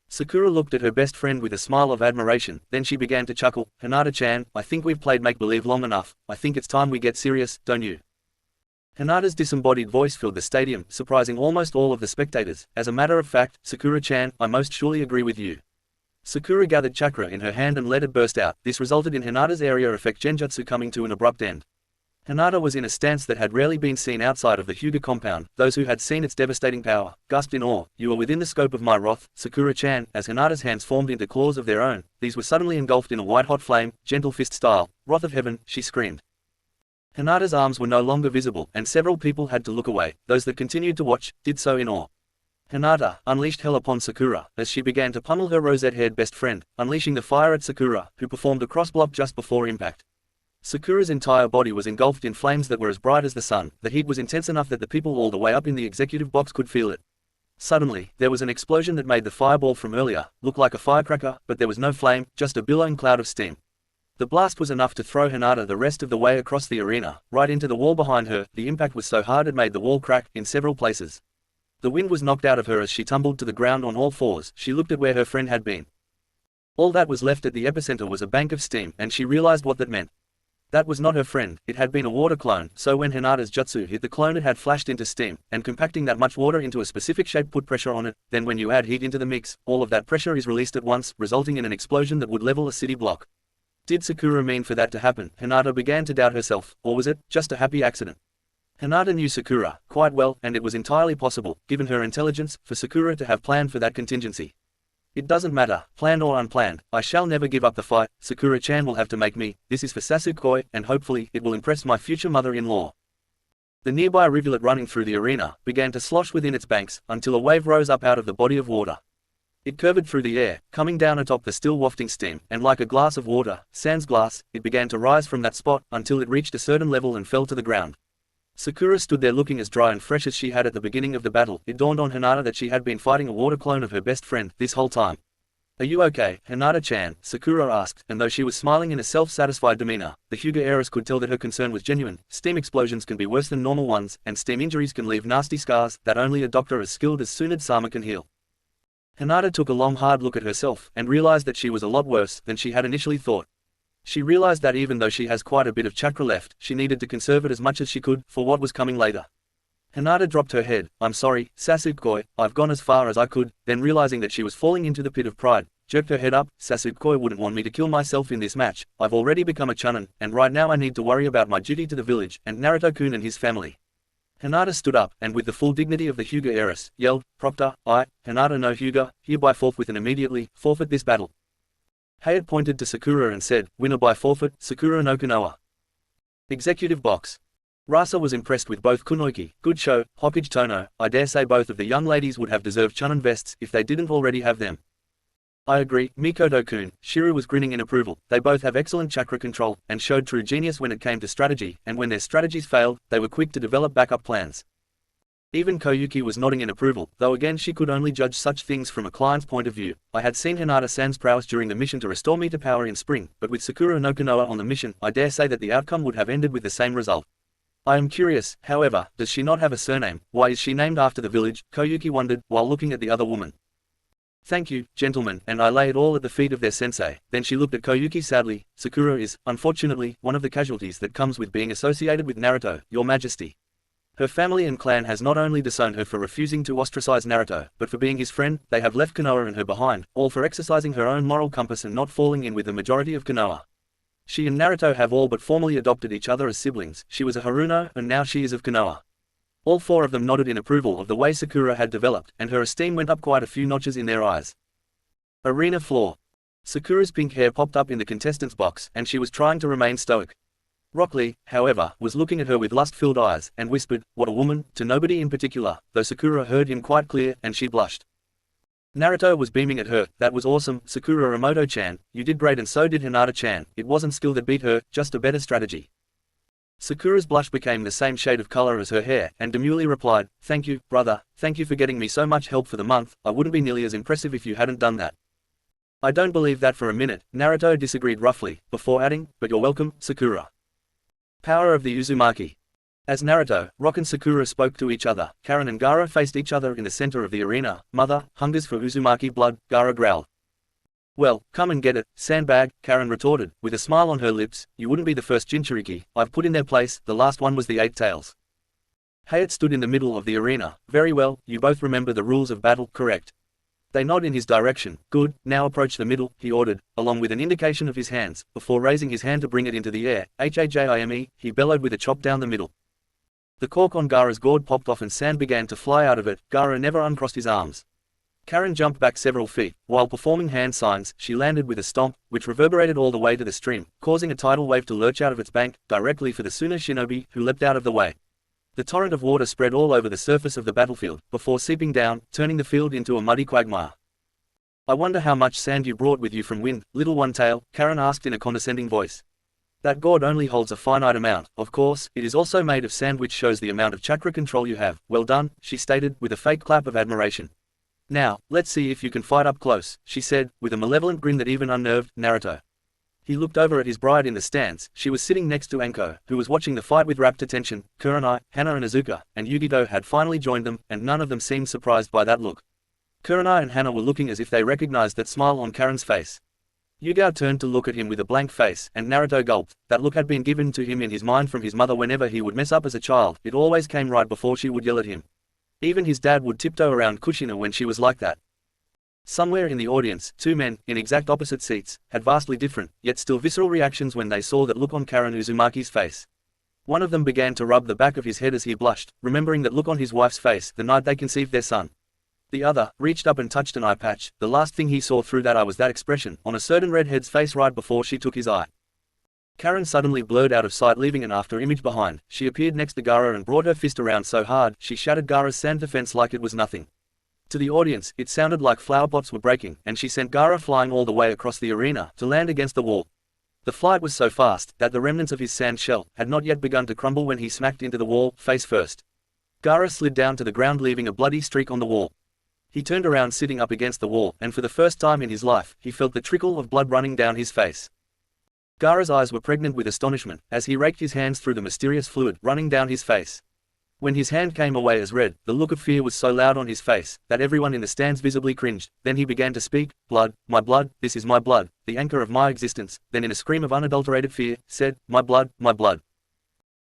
Sakura looked at her best friend with a smile of admiration, then she began to chuckle. "Hinata-chan, I think we've played make-believe long enough. I think it's time we get serious, don't you?" Hinata's disembodied voice filled the stadium, surprising almost all of the spectators. "As a matter of fact, Sakura-chan, I most surely agree with you." Sakura gathered chakra in her hand and let it burst out. This resulted in Hinata's area effect genjutsu coming to an abrupt end. Hinata was in a stance that had rarely been seen outside of the Hyuga compound. Those who had seen its devastating power gasped in awe. "You are within the scope of my wrath, Sakura-chan." As Hinata's hands formed into claws of their own, these were suddenly engulfed in a white-hot flame, gentle fist style. "Wrath of heaven," she screamed. Hinata's arms were no longer visible, and several people had to look away. Those that continued to watch did so in awe. Hinata unleashed hell upon Sakura, as she began to pummel her rosette-haired best friend, unleashing the fire at Sakura, who performed a cross-block just before impact. Sakura's entire body was engulfed in flames that were as bright as the sun. The heat was intense enough that the people all the way up in the executive box could feel it. Suddenly, there was an explosion that made the fireball from earlier look like a firecracker, but there was no flame, just a billowing cloud of steam. The blast was enough to throw Hinata the rest of the way across the arena, right into the wall behind her. The impact was so hard it made the wall crack in several places. The wind was knocked out of her as she tumbled to the ground on all fours. She looked at where her friend had been. All that was left at the epicenter was a bank of steam, and she realized what that meant. That was not her friend, it had been a water clone, so when Hinata's jutsu hit the clone it had flashed into steam, and compacting that much water into a specific shape put pressure on it. Then when you add heat into the mix, all of that pressure is released at once, resulting in an explosion that would level a city block. Did Sakura mean for that to happen? Hinata began to doubt herself, or was it just a happy accident? Hinata knew Sakura quite well, and it was entirely possible, given her intelligence, for Sakura to have planned for that contingency. It doesn't matter, planned or unplanned, I shall never give up the fight. Sakura-chan will have to make me. This is for Sasuke, and hopefully, it will impress my future mother-in-law. The nearby rivulet running through the arena began to slosh within its banks, until a wave rose up out of the body of water. It curved through the air, coming down atop the still wafting steam, and like a glass of water, sans glace, it began to rise from that spot, until it reached a certain level and fell to the ground. Sakura stood there looking as dry and fresh as she had at the beginning of the battle. It dawned on Hinata that she had been fighting a water clone of her best friend this whole time. Are you okay, Hinata-chan? Sakura asked, and though she was smiling in a self-satisfied demeanor, the Hyuga heiress could tell that her concern was genuine. Steam explosions can be worse than normal ones, and steam injuries can leave nasty scars that only a doctor as skilled as Tsunade-sama can heal. Hinata took a long hard look at herself, and realized that she was a lot worse than she had initially thought. She realized that even though she has quite a bit of chakra left, she needed to conserve it as much as she could, for what was coming later. Hinata dropped her head. I'm sorry, Sasuke, I've gone as far as I could, then realizing that she was falling into the pit of pride, jerked her head up. Sasuke wouldn't want me to kill myself in this match. I've already become a chunin, and right now I need to worry about my duty to the village, and Naruto-kun and his family. Hinata stood up, and with the full dignity of the Hyuga heiress, yelled, Proctor, I, Hinata no Hyuga, hereby forthwith and immediately, forfeit this battle. Hayate pointed to Sakura and said, winner by forfeit, Sakura no Konoha. Executive Box. Rasa was impressed with both Kunoichi, good show, Hokage Tono. I dare say both of the young ladies would have deserved chunin vests if they didn't already have them. I agree, Mikoto-kun. Shiru was grinning in approval. They both have excellent chakra control, and showed true genius when it came to strategy, and when their strategies failed, they were quick to develop backup plans. Even Koyuki was nodding in approval, though again she could only judge such things from a client's point of view. I had seen Hinata-san's prowess during the mission to restore me to power in spring, but with Sakura no Konoha on the mission, I dare say that the outcome would have ended with the same result. I am curious, however, does she not have a surname? Why is she named after the village? Koyuki wondered, while looking at the other woman. Thank you, gentlemen, and I lay it all at the feet of their sensei. Then she looked at Koyuki sadly. Sakura is, unfortunately, one of the casualties that comes with being associated with Naruto, Your Majesty. Her family and clan has not only disowned her for refusing to ostracize Naruto, but for being his friend. They have left Konoha and her behind, all for exercising her own moral compass and not falling in with the majority of Konoha. She and Naruto have all but formally adopted each other as siblings. She was a Haruno, and now she is of Konoha. All four of them nodded in approval of the way Sakura had developed, and her esteem went up quite a few notches in their eyes. Arena floor. Sakura's pink hair popped up in the contestants' box, and she was trying to remain stoic. Rock Lee, however, was looking at her with lust-filled eyes, and whispered, what a woman, to nobody in particular, though Sakura heard him quite clear, and she blushed. Naruto was beaming at her. That was awesome, Sakura Emoto-chan, you did great and so did Hinata-chan. It wasn't skill that beat her, just a better strategy. Sakura's blush became the same shade of color as her hair, and demurely replied, thank you, brother, thank you for getting me so much help for the month. I wouldn't be nearly as impressive if you hadn't done that. I don't believe that for a minute, Naruto disagreed roughly, before adding, but you're welcome, Sakura. Power of the Uzumaki. As Naruto, Rock and Sakura spoke to each other, Karen and Gaara faced each other in the center of the arena. Mother, hungers for Uzumaki blood, Gaara growled. Well, come and get it, sandbag, Karen retorted, with a smile on her lips. You wouldn't be the first Jinchuriki I've put in their place. The last one was the Eight Tails. Hayate stood in the middle of the arena. Very well, you both remember the rules of battle, correct? They nod in his direction. Good, now approach the middle, he ordered, along with an indication of his hands, before raising his hand to bring it into the air. Hajime, he bellowed with a chop down the middle. The cork on Gaara's gourd popped off and sand began to fly out of it. Gaara never uncrossed his arms. Karen jumped back several feet. While performing hand signs, she landed with a stomp, which reverberated all the way to the stream, causing a tidal wave to lurch out of its bank, directly for the Suna shinobi, who leapt out of the way. The torrent of water spread all over the surface of the battlefield, before seeping down, turning the field into a muddy quagmire. I wonder how much sand you brought with you from Wind, little one-tail, Karen asked in a condescending voice. That gourd only holds a finite amount, of course. It is also made of sand, which shows the amount of chakra control you have. Well done, she stated, with a fake clap of admiration. Now, let's see if you can fight up close, she said, with a malevolent grin that even unnerved Naruto. He looked over at his bride in the stands. She was sitting next to Anko, who was watching the fight with rapt attention. Kurenai, Henna and Izuka, and Yugito had finally joined them, and none of them seemed surprised by that look. Kurenai and Henna were looking as if they recognized that smile on Karen's face. Yugao turned to look at him with a blank face, and Naruto gulped. That look had been given to him in his mind from his mother whenever he would mess up as a child. It always came right before she would yell at him. Even his dad would tiptoe around Kushina when she was like that. Somewhere in the audience, two men, in exact opposite seats, had vastly different, yet still visceral reactions when they saw that look on Karen Uzumaki's face. One of them began to rub the back of his head as he blushed, remembering that look on his wife's face the night they conceived their son. The other reached up and touched an eye patch. The last thing he saw through that eye was that expression on a certain redhead's face right before she took his eye. Karen suddenly blurred out of sight, leaving an after image behind. She appeared next to Gaara and brought her fist around so hard, she shattered Gaara's sand defense like it was nothing. To the audience, it sounded like flower pots were breaking, and she sent Gaara flying all the way across the arena, to land against the wall. The flight was so fast, that the remnants of his sand shell had not yet begun to crumble when he smacked into the wall, face first. Gaara slid down to the ground, leaving a bloody streak on the wall. He turned around sitting up against the wall, and for the first time in his life, he felt the trickle of blood running down his face. Gaara's eyes were pregnant with astonishment, as he raked his hands through the mysterious fluid running down his face. When his hand came away as red, the look of fear was so loud on his face, that everyone in the stands visibly cringed. Then he began to speak. "Blood, my blood, this is my blood, the anchor of my existence." Then in a scream of unadulterated fear, said, "My blood, my blood."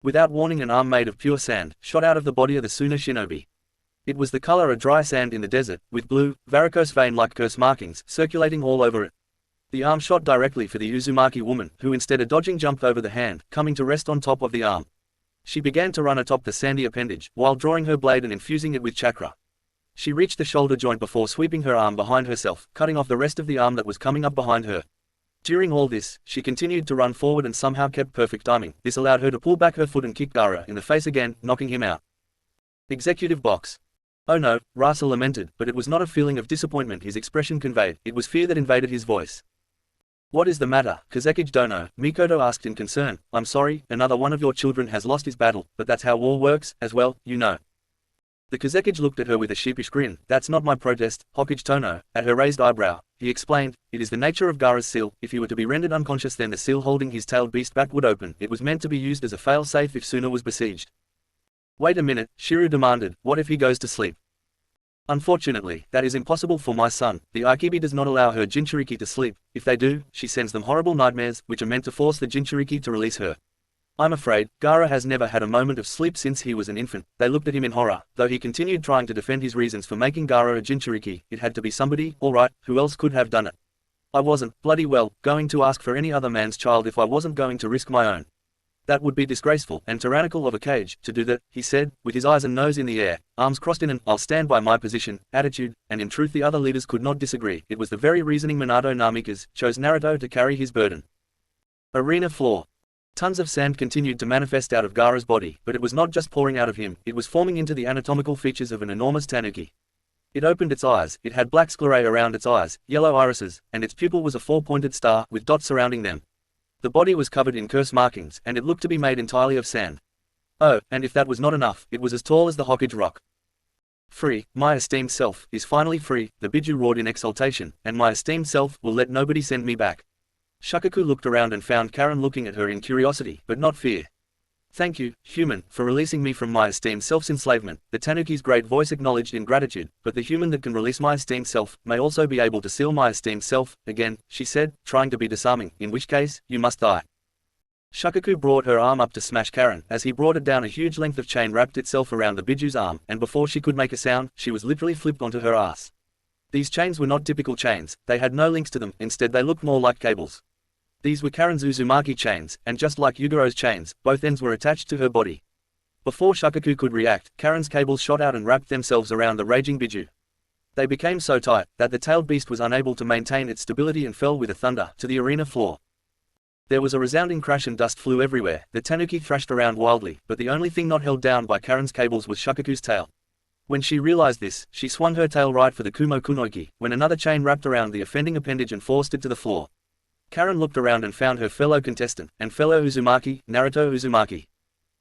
Without warning, an arm made of pure sand shot out of the body of the Suna shinobi. It was the color of dry sand in the desert, with blue, varicose vein-like curse markings circulating all over it. The arm shot directly for the Uzumaki woman, who instead of dodging jumped over the hand, coming to rest on top of the arm. She began to run atop the sandy appendage, while drawing her blade and infusing it with chakra. She reached the shoulder joint before sweeping her arm behind herself, cutting off the rest of the arm that was coming up behind her. During all this, she continued to run forward and somehow kept perfect timing. This allowed her to pull back her foot and kick Gaara in the face again, knocking him out. Executive box. "Oh no," Rasa lamented, but it was not a feeling of disappointment his expression conveyed, it was fear that invaded his voice. "What is the matter, Kazekage Dono?" Mikoto asked in concern. "I'm sorry, another one of your children has lost his battle, but that's how war works, as well, you know." The Kazekage looked at her with a sheepish grin. "That's not my protest, Hokage Tono." At her raised eyebrow, he explained, "It is the nature of Gaara's seal. If he were to be rendered unconscious, then the seal holding his tailed beast back would open. It was meant to be used as a fail-safe if Suna was besieged." "Wait a minute," Shiru demanded, "what if he goes to sleep?" "Unfortunately, that is impossible for my son. The Aikibi does not allow her Jinchuriki to sleep. If they do, she sends them horrible nightmares, which are meant to force the Jinchuriki to release her. I'm afraid, Gaara has never had a moment of sleep since he was an infant." They looked at him in horror, though he continued trying to defend his reasons for making Gaara a Jinchuriki. "It had to be somebody, all right, who else could have done it? I wasn't, bloody well, going to ask for any other man's child if I wasn't going to risk my own. That would be disgraceful and tyrannical of a cage, to do that," he said, with his eyes and nose in the air, arms crossed in an "I'll stand by my position" attitude, and in truth the other leaders could not disagree. It was the very reasoning Minato Namikaze chose Naruto to carry his burden. Arena floor. Tons of sand continued to manifest out of Gaara's body, but it was not just pouring out of him, it was forming into the anatomical features of an enormous tanuki. It opened its eyes, it had black sclerae around its eyes, yellow irises, and its pupil was a four-pointed star, with dots surrounding them. The body was covered in curse markings, and it looked to be made entirely of sand. Oh, and if that was not enough, it was as tall as the Hokage Rock. "Free, my esteemed self, is finally free," the Biju roared in exultation, "and my esteemed self will let nobody send me back." Shakaku looked around and found Karen looking at her in curiosity, but not fear. "Thank you, human, for releasing me from my esteemed self's enslavement," the Tanuki's great voice acknowledged in gratitude, "but the human that can release my esteemed self, may also be able to seal my esteemed self, again," she said, trying to be disarming, "in which case, you must die." Shakaku brought her arm up to smash Karen. As he brought it down, a huge length of chain wrapped itself around the Biju's arm, and before she could make a sound, she was literally flipped onto her ass. These chains were not typical chains, they had no links to them, instead they looked more like cables. These were Karen's Uzumaki chains, and just like Yuguro's chains, both ends were attached to her body. Before Shakaku could react, Karen's cables shot out and wrapped themselves around the raging Biju. They became so tight, that the tailed beast was unable to maintain its stability and fell with a thunder to the arena floor. There was a resounding crash and dust flew everywhere. The Tanuki thrashed around wildly, but the only thing not held down by Karen's cables was Shakaku's tail. When she realized this, she swung her tail right for the Kumo Kunoiki, when another chain wrapped around the offending appendage and forced it to the floor. Karen looked around and found her fellow contestant, and fellow Uzumaki, Naruto Uzumaki.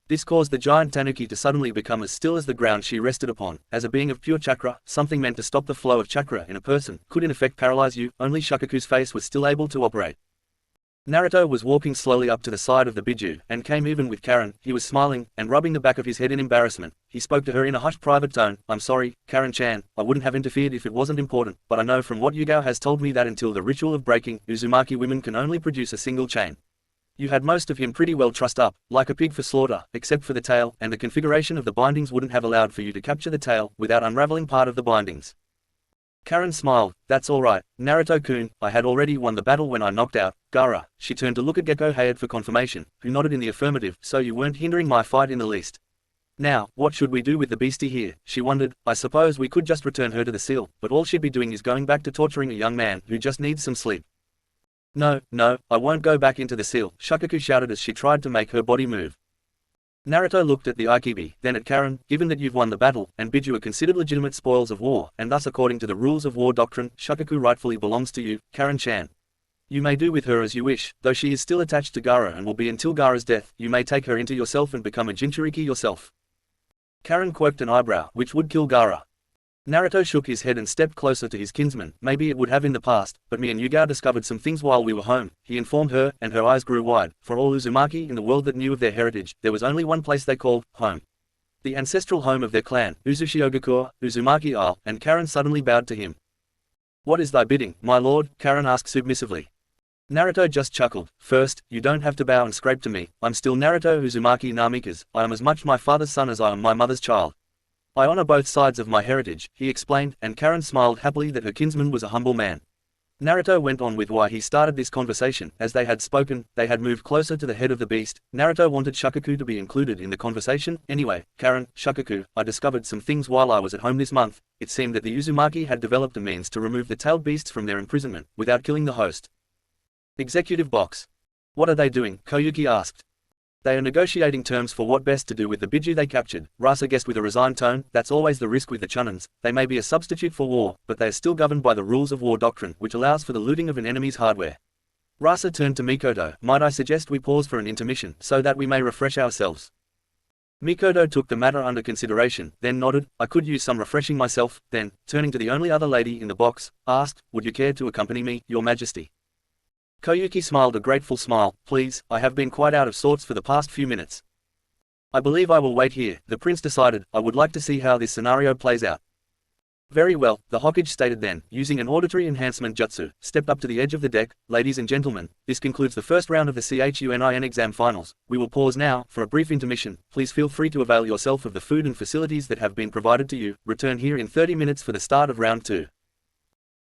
This caused the giant Tanuki to suddenly become as still as the ground she rested upon. As a being of pure chakra, something meant to stop the flow of chakra in a person, could in effect paralyze you. Only Shakaku's face was still able to operate. Naruto was walking slowly up to the side of the Biju, and came even with Karen. He was smiling, and rubbing the back of his head in embarrassment. He spoke to her in a hushed private tone. "I'm sorry, Karen-chan, I wouldn't have interfered if it wasn't important, but I know from what Yugao has told me that until the ritual of breaking, Uzumaki women can only produce a single chain. You had most of him pretty well trussed up, like a pig for slaughter, except for the tail, and the configuration of the bindings wouldn't have allowed for you to capture the tail, without unraveling part of the bindings." Karen smiled. "That's alright, Naruto-kun, I had already won the battle when I knocked out Gaara." She turned to look at Gekko Hayate for confirmation, who nodded in the affirmative. "So you weren't hindering my fight in the least." Now, what should we do with the beastie here, she wondered. I suppose we could just return her to the seal, but all she'd be doing is going back to torturing a young man who just needs some sleep. No, no, I won't go back into the seal, Shakaku shouted as she tried to make her body move. Naruto looked at the Aikibi, then at Karen. Given that you've won the battle, and Biju are considered legitimate spoils of war, and thus according to the rules of war doctrine, Shakaku rightfully belongs to you, Karen-chan. You may do with her as you wish, though she is still attached to Gaara and will be until Gaara's death. You may take her into yourself and become a Jinchuriki yourself. Karen quirked an eyebrow, which would kill Gaara. Naruto shook his head and stepped closer to his kinsman. Maybe it would have in the past, but me and Yuga discovered some things while we were home, he informed her, and her eyes grew wide. For all Uzumaki in the world that knew of their heritage, there was only one place they called home. The ancestral home of their clan, Uzushiogakure, Uzumaki Isle, and Karen suddenly bowed to him. What is thy bidding, my lord? Karen asked submissively. Naruto just chuckled. First, you don't have to bow and scrape to me. I'm still Naruto Uzumaki Namikaze. I am as much my father's son as I am my mother's child. I honor both sides of my heritage, he explained, and Karen smiled happily that her kinsman was a humble man. Naruto went on with why he started this conversation. As they had spoken, they had moved closer to the head of the beast. Naruto wanted Shakaku to be included in the conversation. Anyway, Karen, Shakaku, I discovered some things while I was at home this month. It seemed that the Uzumaki had developed a means to remove the tailed beasts from their imprisonment, without killing the host. Executive box. What are they doing? Koyuki asked. They are negotiating terms for what best to do with the Biju they captured, Rasa guessed with a resigned tone. That's always the risk with the Chunins. They may be a substitute for war, but they are still governed by the rules of war doctrine, which allows for the looting of an enemy's hardware. Rasa turned to Mikoto. Might I suggest we pause for an intermission, so that we may refresh ourselves? Mikoto took the matter under consideration, then nodded. I could use some refreshing myself. Then, turning to the only other lady in the box, asked, would you care to accompany me, your majesty? Koyuki smiled a grateful smile. Please, I have been quite out of sorts for the past few minutes. I believe I will wait here, the prince decided. I would like to see how this scenario plays out. Very well, the Hokage stated then, using an auditory enhancement jutsu, stepped up to the edge of the deck. Ladies and gentlemen, this concludes the first round of the CHUNIN exam finals. We will pause now, for a brief intermission. Please feel free to avail yourself of the food and facilities that have been provided to you. Return here in 30 minutes for the start of round 2.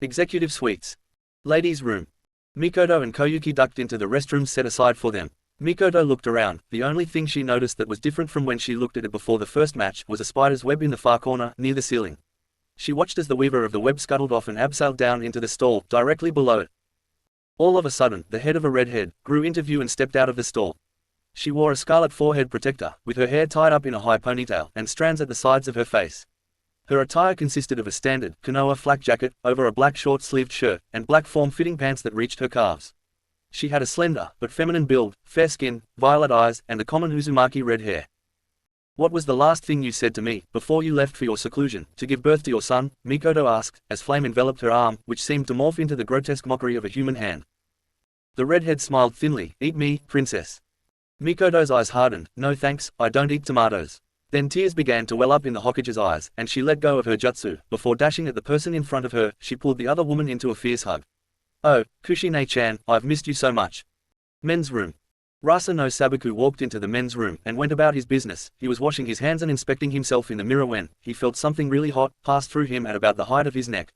Executive Suites. Ladies' Room. Mikoto and Koyuki ducked into the restrooms set aside for them. Mikoto looked around. The only thing she noticed that was different from when she looked at it before the first match was a spider's web in the far corner, near the ceiling. She watched as the weaver of the web scuttled off and abseiled down into the stall, directly below it. All of a sudden, the head of a redhead grew into view and stepped out of the stall. She wore a scarlet forehead protector, with her hair tied up in a high ponytail, and strands at the sides of her face. Her attire consisted of a standard Konoha flak jacket, over a black short-sleeved shirt, and black form-fitting pants that reached her calves. She had a slender, but feminine build, fair skin, violet eyes, and the common Uzumaki red hair. What was the last thing you said to me, before you left for your seclusion, to give birth to your son? Mikoto asked, as flame enveloped her arm, which seemed to morph into the grotesque mockery of a human hand. The redhead smiled thinly. Eat me, princess. Mikoto's eyes hardened. No thanks, I don't eat tomatoes. Then tears began to well up in the Hokage's eyes, and she let go of her jutsu. Before dashing at the person in front of her, she pulled the other woman into a fierce hug. Oh, Kushine-chan, I've missed you so much. Men's room. Rasa no Sabaku walked into the men's room and went about his business. He was washing his hands and inspecting himself in the mirror when he felt something really hot pass through him at about the height of his neck.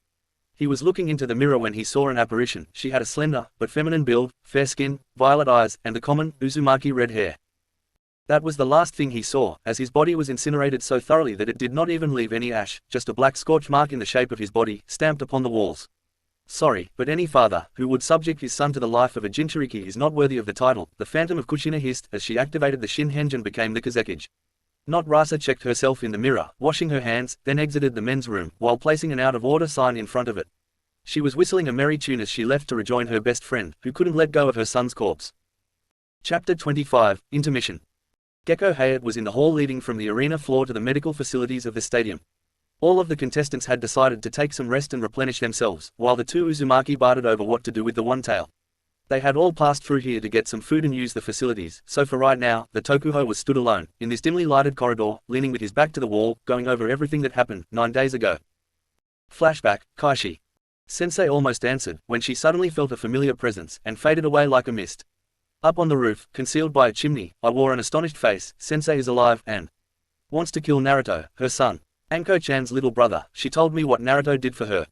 He was looking into the mirror when he saw an apparition. She had a slender, but feminine build, fair skin, violet eyes, and the common, Uzumaki red hair. That was the last thing he saw, as his body was incinerated so thoroughly that it did not even leave any ash, just a black scorch mark in the shape of his body, stamped upon the walls. Sorry, but any father, who would subject his son to the life of a Jinchuriki is not worthy of the title, the Phantom of Kushina hissed as she activated the Shinhenge and became the Kazekage. Not Rasa checked herself in the mirror, washing her hands, then exited the men's room, while placing an out-of-order sign in front of it. She was whistling a merry tune as she left to rejoin her best friend, who couldn't let go of her son's corpse. Chapter 25, Intermission. Gecko Hayat was in the hall leading from the arena floor to the medical facilities of the stadium. All of the contestants had decided to take some rest and replenish themselves, while the two Uzumaki bartered over what to do with the one tail. They had all passed through here to get some food and use the facilities, so for right now, the Tokuho was stood alone, in this dimly lighted corridor, leaning with his back to the wall, going over everything that happened 9 days ago. Flashback, Kaishi. Sensei almost answered, when she suddenly felt a familiar presence, and faded away like a mist. Up on the roof, concealed by a chimney, I wore an astonished face. Sensei is alive, and wants to kill Naruto, her son. Anko-chan's little brother. She told me what Naruto did for her.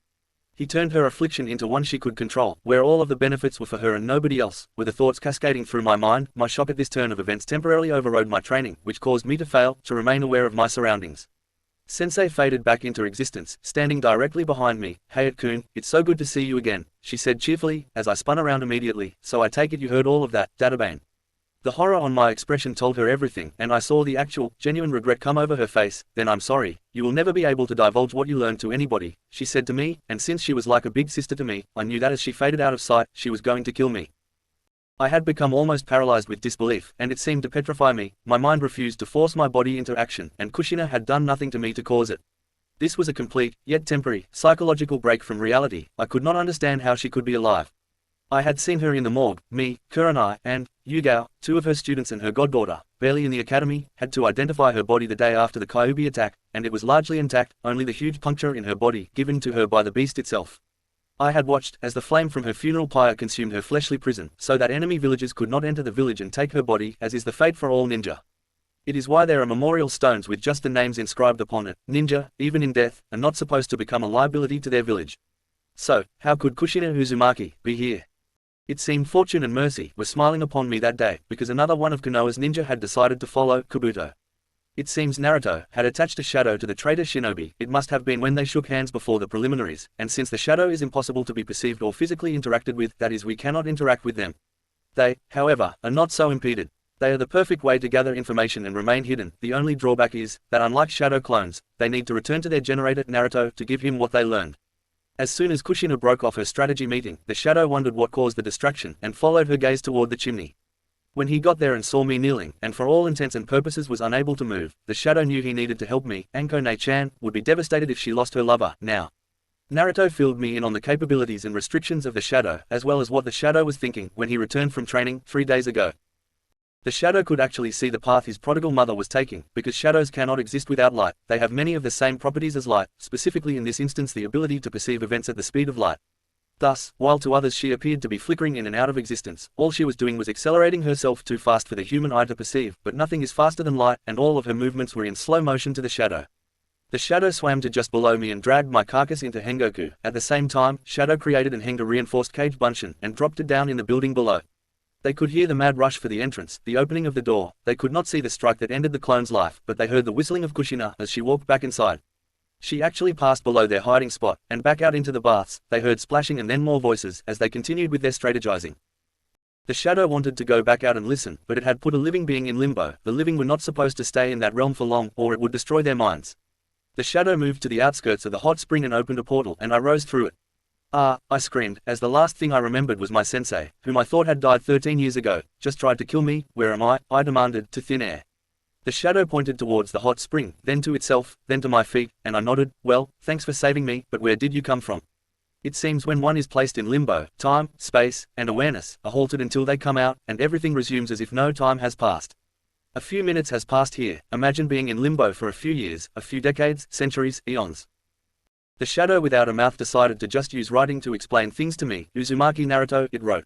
He turned her affliction into one she could control, where all of the benefits were for her and nobody else. With the thoughts cascading through my mind, my shock at this turn of events temporarily overrode my training, which caused me to fail to remain aware of my surroundings. Sensei faded back into existence, standing directly behind me. "Hey it-kun, it's so good to see you again," she said cheerfully, as I spun around immediately. "So I take it you heard all of that, Databane." The horror on my expression told her everything, and I saw the actual, genuine regret come over her face. "Then I'm sorry, you will never be able to divulge what you learned to anybody," she said to me, and since she was like a big sister to me, I knew that as she faded out of sight, she was going to kill me. I had become almost paralyzed with disbelief, and it seemed to petrify me. My mind refused to force my body into action, and Kushina had done nothing to me to cause it. This was a complete, yet temporary, psychological break from reality. I could not understand how she could be alive. I had seen her in the morgue. Me, Kurenai, and Yugao, two of her students and her goddaughter, barely in the academy, had to identify her body the day after the Kyuubi attack, and it was largely intact, only the huge puncture in her body, given to her by the beast itself. I had watched, as the flame from her funeral pyre consumed her fleshly prison, so that enemy villagers could not enter the village and take her body, as is the fate for all ninja. It is why there are memorial stones with just the names inscribed upon it. Ninja, even in death, are not supposed to become a liability to their village. So, how could Kushina Uzumaki be here? It seemed fortune and mercy were smiling upon me that day, because another one of Konoha's ninja had decided to follow Kabuto. It seems Naruto had attached a shadow to the traitor shinobi. It must have been when they shook hands before the preliminaries, and since the shadow is impossible to be perceived or physically interacted with, that is, we cannot interact with them. They, however, are not so impeded. They are the perfect way to gather information and remain hidden. The only drawback is that unlike shadow clones, they need to return to their generator Naruto to give him what they learned. As soon as Kushina broke off her strategy meeting, the shadow wondered what caused the distraction, and followed her gaze toward the chimney. When he got there and saw me kneeling, and for all intents and purposes was unable to move, the shadow knew he needed to help me. Anko-ne-chan would be devastated if she lost her lover. Now, Naruto filled me in on the capabilities and restrictions of the shadow, as well as what the shadow was thinking when he returned from training 3 days ago. The shadow could actually see the path his prodigal mother was taking, because shadows cannot exist without light. They have many of the same properties as light, specifically in this instance the ability to perceive events at the speed of light. Thus, while to others she appeared to be flickering in and out of existence, all she was doing was accelerating herself too fast for the human eye to perceive. But nothing is faster than light, and all of her movements were in slow motion to the shadow. The shadow swam to just below me and dragged my carcass into Hengoku. At the same time, shadow created an Henga reinforced cage bunshin and dropped it down in the building below. They could hear the mad rush for the entrance, the opening of the door. They could not see the strike that ended the clone's life, but they heard the whistling of Kushina as she walked back inside. She actually passed below their hiding spot, and back out into the baths. They heard splashing and then more voices as they continued with their strategizing. The shadow wanted to go back out and listen, but it had put a living being in limbo. The living were not supposed to stay in that realm for long, or it would destroy their minds. The shadow moved to the outskirts of the hot spring and opened a portal, and I rose through it. "Ah!" I screamed, as the last thing I remembered was my sensei, whom I thought had died 13 years ago, just tried to kill me. "Where am I?" I demanded, to thin air. The shadow pointed towards the hot spring, then to itself, then to my feet, and I nodded. "Well, thanks for saving me, but where did you come from?" It seems when one is placed in limbo, time, space, and awareness are halted until they come out, and everything resumes as if no time has passed. A few minutes has passed here. Imagine being in limbo for a few years, a few decades, centuries, eons. The shadow without a mouth decided to just use writing to explain things to me. "Uzumaki Naruto," it wrote.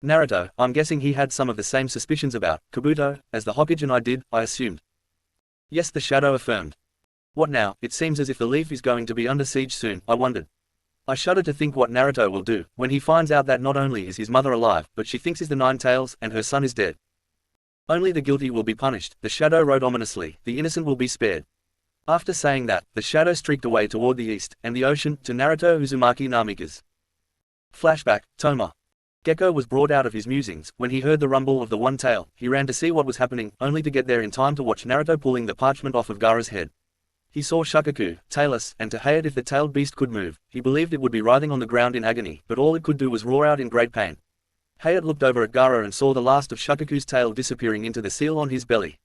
Naruto, I'm guessing he had some of the same suspicions about Kabuto as the Hokage and I did, I assumed. Yes, the shadow affirmed. What now? It seems as if the leaf is going to be under siege soon, I wondered. I shudder to think what Naruto will do when he finds out that not only is his mother alive, but she thinks is the Nine Tails, and her son is dead. Only the guilty will be punished, the shadow wrote ominously. The innocent will be spared. After saying that, the shadow streaked away toward the east, and the ocean, to Naruto Uzumaki Namikaze. Flashback, Toma. Gekko was brought out of his musings. When he heard the rumble of the one tail, he ran to see what was happening, only to get there in time to watch Naruto pulling the parchment off of Gaara's head. He saw Shukaku, tailless, and to Hayate if the tailed beast could move, he believed it would be writhing on the ground in agony, but all it could do was roar out in great pain. Hayate looked over at Gaara and saw the last of Shukaku's tail disappearing into the seal on his belly.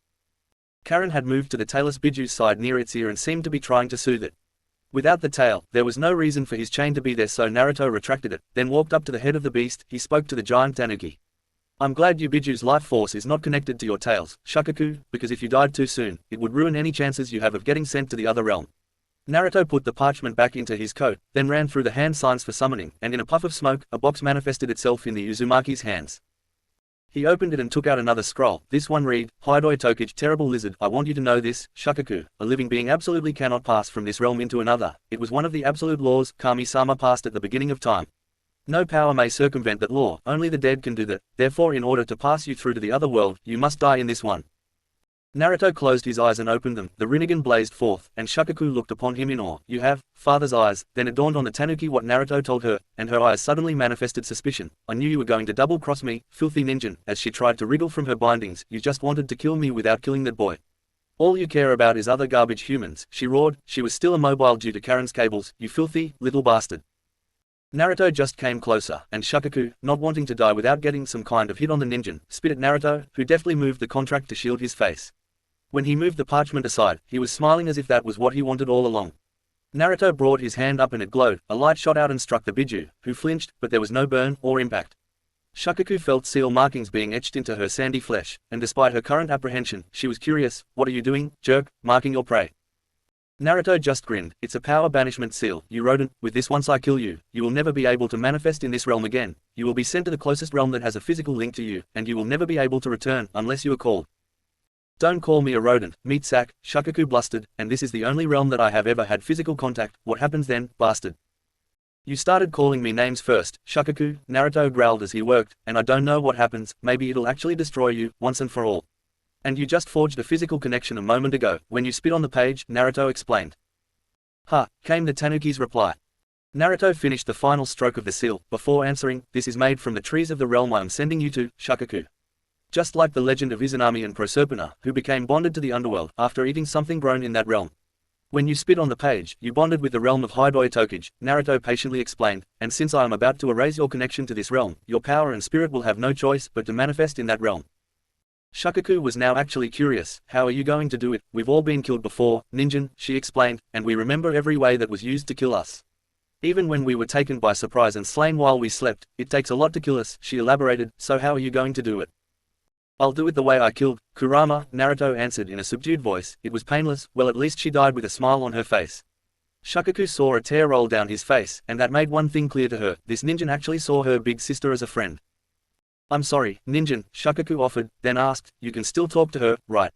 Karen had moved to the tailless Biju's side near its ear and seemed to be trying to soothe it. Without the tail, there was no reason for his chain to be there, so Naruto retracted it, then walked up to the head of the beast. He spoke to the giant Tanuki. I'm glad you Biju's life force is not connected to your tails, Shukaku, because if you died too soon, it would ruin any chances you have of getting sent to the other realm. Naruto put the parchment back into his coat, then ran through the hand signs for summoning, and in a puff of smoke, a box manifested itself in the Uzumaki's hands. He opened it and took out another scroll. This one read, Hidoi Tokage, terrible lizard, I want you to know this, Shukaku, a living being absolutely cannot pass from this realm into another. It was one of the absolute laws Kami-sama passed at the beginning of time. No power may circumvent that law, only the dead can do that, therefore in order to pass you through to the other world, you must die in this one. Naruto closed his eyes and opened them, the Rinnegan blazed forth, and Shukaku looked upon him in awe. You have, father's eyes, then it dawned on the Tanuki what Naruto told her, and her eyes suddenly manifested suspicion. I knew you were going to double-cross me, filthy ninja, as she tried to wriggle from her bindings, you just wanted to kill me without killing that boy. All you care about is other garbage humans, she roared. She was still immobile due to Karen's cables, you filthy, little bastard. Naruto just came closer, and Shukaku, not wanting to die without getting some kind of hit on the ninja, spit at Naruto, who deftly moved the contract to shield his face. When he moved the parchment aside, he was smiling as if that was what he wanted all along. Naruto brought his hand up and it glowed, a light shot out and struck the Biju, who flinched, but there was no burn or impact. Shukaku felt seal markings being etched into her sandy flesh, and despite her current apprehension, she was curious. What are you doing, jerk, marking your prey? Naruto just grinned. It's a power banishment seal, you rodent. With this, once I kill you, you will never be able to manifest in this realm again. You will be sent to the closest realm that has a physical link to you, and you will never be able to return unless you are called. Don't call me a rodent, meat sack, Shukaku blustered, and this is the only realm that I have ever had physical contact. What happens then, bastard? You started calling me names first, Shukaku, Naruto growled as he worked, and I don't know what happens, maybe it'll actually destroy you, once and for all. And you just forged a physical connection a moment ago, when you spit on the page, Naruto explained. Ha, came the Tanuki's reply. Naruto finished the final stroke of the seal, before answering, this is made from the trees of the realm I am sending you to, Shukaku. Just like the legend of Izanami and Proserpina, who became bonded to the underworld after eating something grown in that realm. When you spit on the page, you bonded with the realm of Hidoi Tokage, Naruto patiently explained, and since I am about to erase your connection to this realm, your power and spirit will have no choice but to manifest in that realm. Shukaku was now actually curious. How are you going to do it? We've all been killed before, ninja, she explained, and we remember every way that was used to kill us. Even when we were taken by surprise and slain while we slept, it takes a lot to kill us, she elaborated, so how are you going to do it? I'll do it the way I killed Kurama, Naruto answered in a subdued voice. It was painless, well at least she died with a smile on her face. Shukaku saw a tear roll down his face, and that made one thing clear to her, this ninja actually saw her big sister as a friend. I'm sorry, ninja, Shukaku offered, then asked, you can still talk to her, right?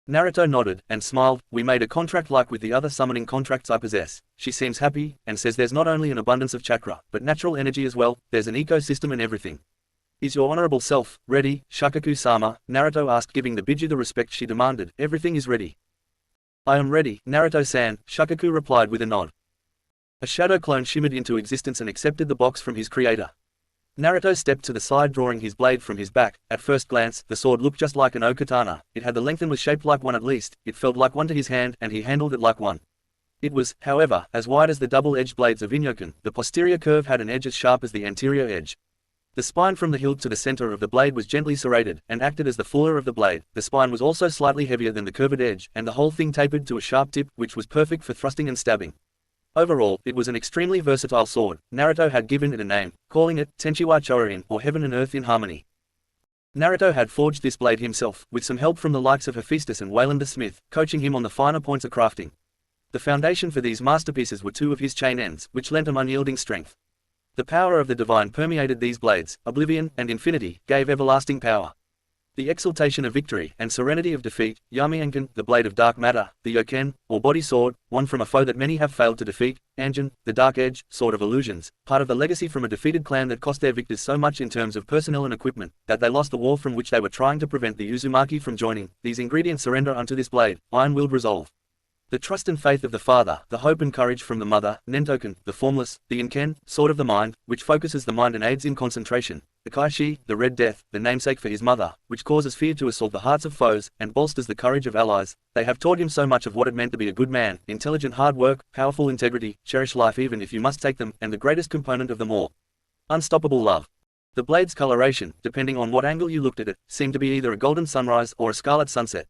Naruto nodded, and smiled, we made a contract like with the other summoning contracts I possess. She seems happy, and says there's not only an abundance of chakra, but natural energy as well, there's an ecosystem and everything. Is your honorable self ready, Shukaku-sama? Naruto asked, giving the Biju the respect she demanded. Everything is ready. I am ready, Naruto-san, Shukaku replied with a nod. A shadow clone shimmered into existence and accepted the box from his creator. Naruto stepped to the side, drawing his blade from his back. At first glance, the sword looked just like an O-katana. It had the length and was shaped like one at least. It felt like one to his hand, and he handled it like one. It was, however, as wide as the double-edged blades of Inyoken. The posterior curve had an edge as sharp as the anterior edge. The spine from the hilt to the center of the blade was gently serrated, and acted as the fuller of the blade. The spine was also slightly heavier than the curved edge, and the whole thing tapered to a sharp tip, which was perfect for thrusting and stabbing. Overall, it was an extremely versatile sword. Naruto had given it a name, calling it Tenshiwa Chorin, or Heaven and Earth in Harmony. Naruto had forged this blade himself, with some help from the likes of Hephaestus and Wayland the Smith, coaching him on the finer points of crafting. The foundation for these masterpieces were two of his chain ends, which lent him unyielding strength. The power of the divine permeated these blades. Oblivion and infinity gave everlasting power. The exaltation of victory and serenity of defeat. Yamianken, the blade of dark matter. The Yoken, or body sword, one from a foe that many have failed to defeat. Anjin, the dark edge, sword of illusions, part of the legacy from a defeated clan that cost their victors so much in terms of personnel and equipment, that they lost the war from which they were trying to prevent the Uzumaki from joining. These ingredients surrender unto this blade, iron-willed resolve. The trust and faith of the father, the hope and courage from the mother, Nentoken, the formless, the Inken, sword of the mind, which focuses the mind and aids in concentration, the Kaishi, the red death, the namesake for his mother, which causes fear to assault the hearts of foes, and bolsters the courage of allies. They have taught him so much of what it meant to be a good man, intelligent hard work, powerful integrity, cherish life even if you must take them, and the greatest component of them all, unstoppable love. The blade's coloration, depending on what angle you looked at it, seemed to be either a golden sunrise or a scarlet sunset.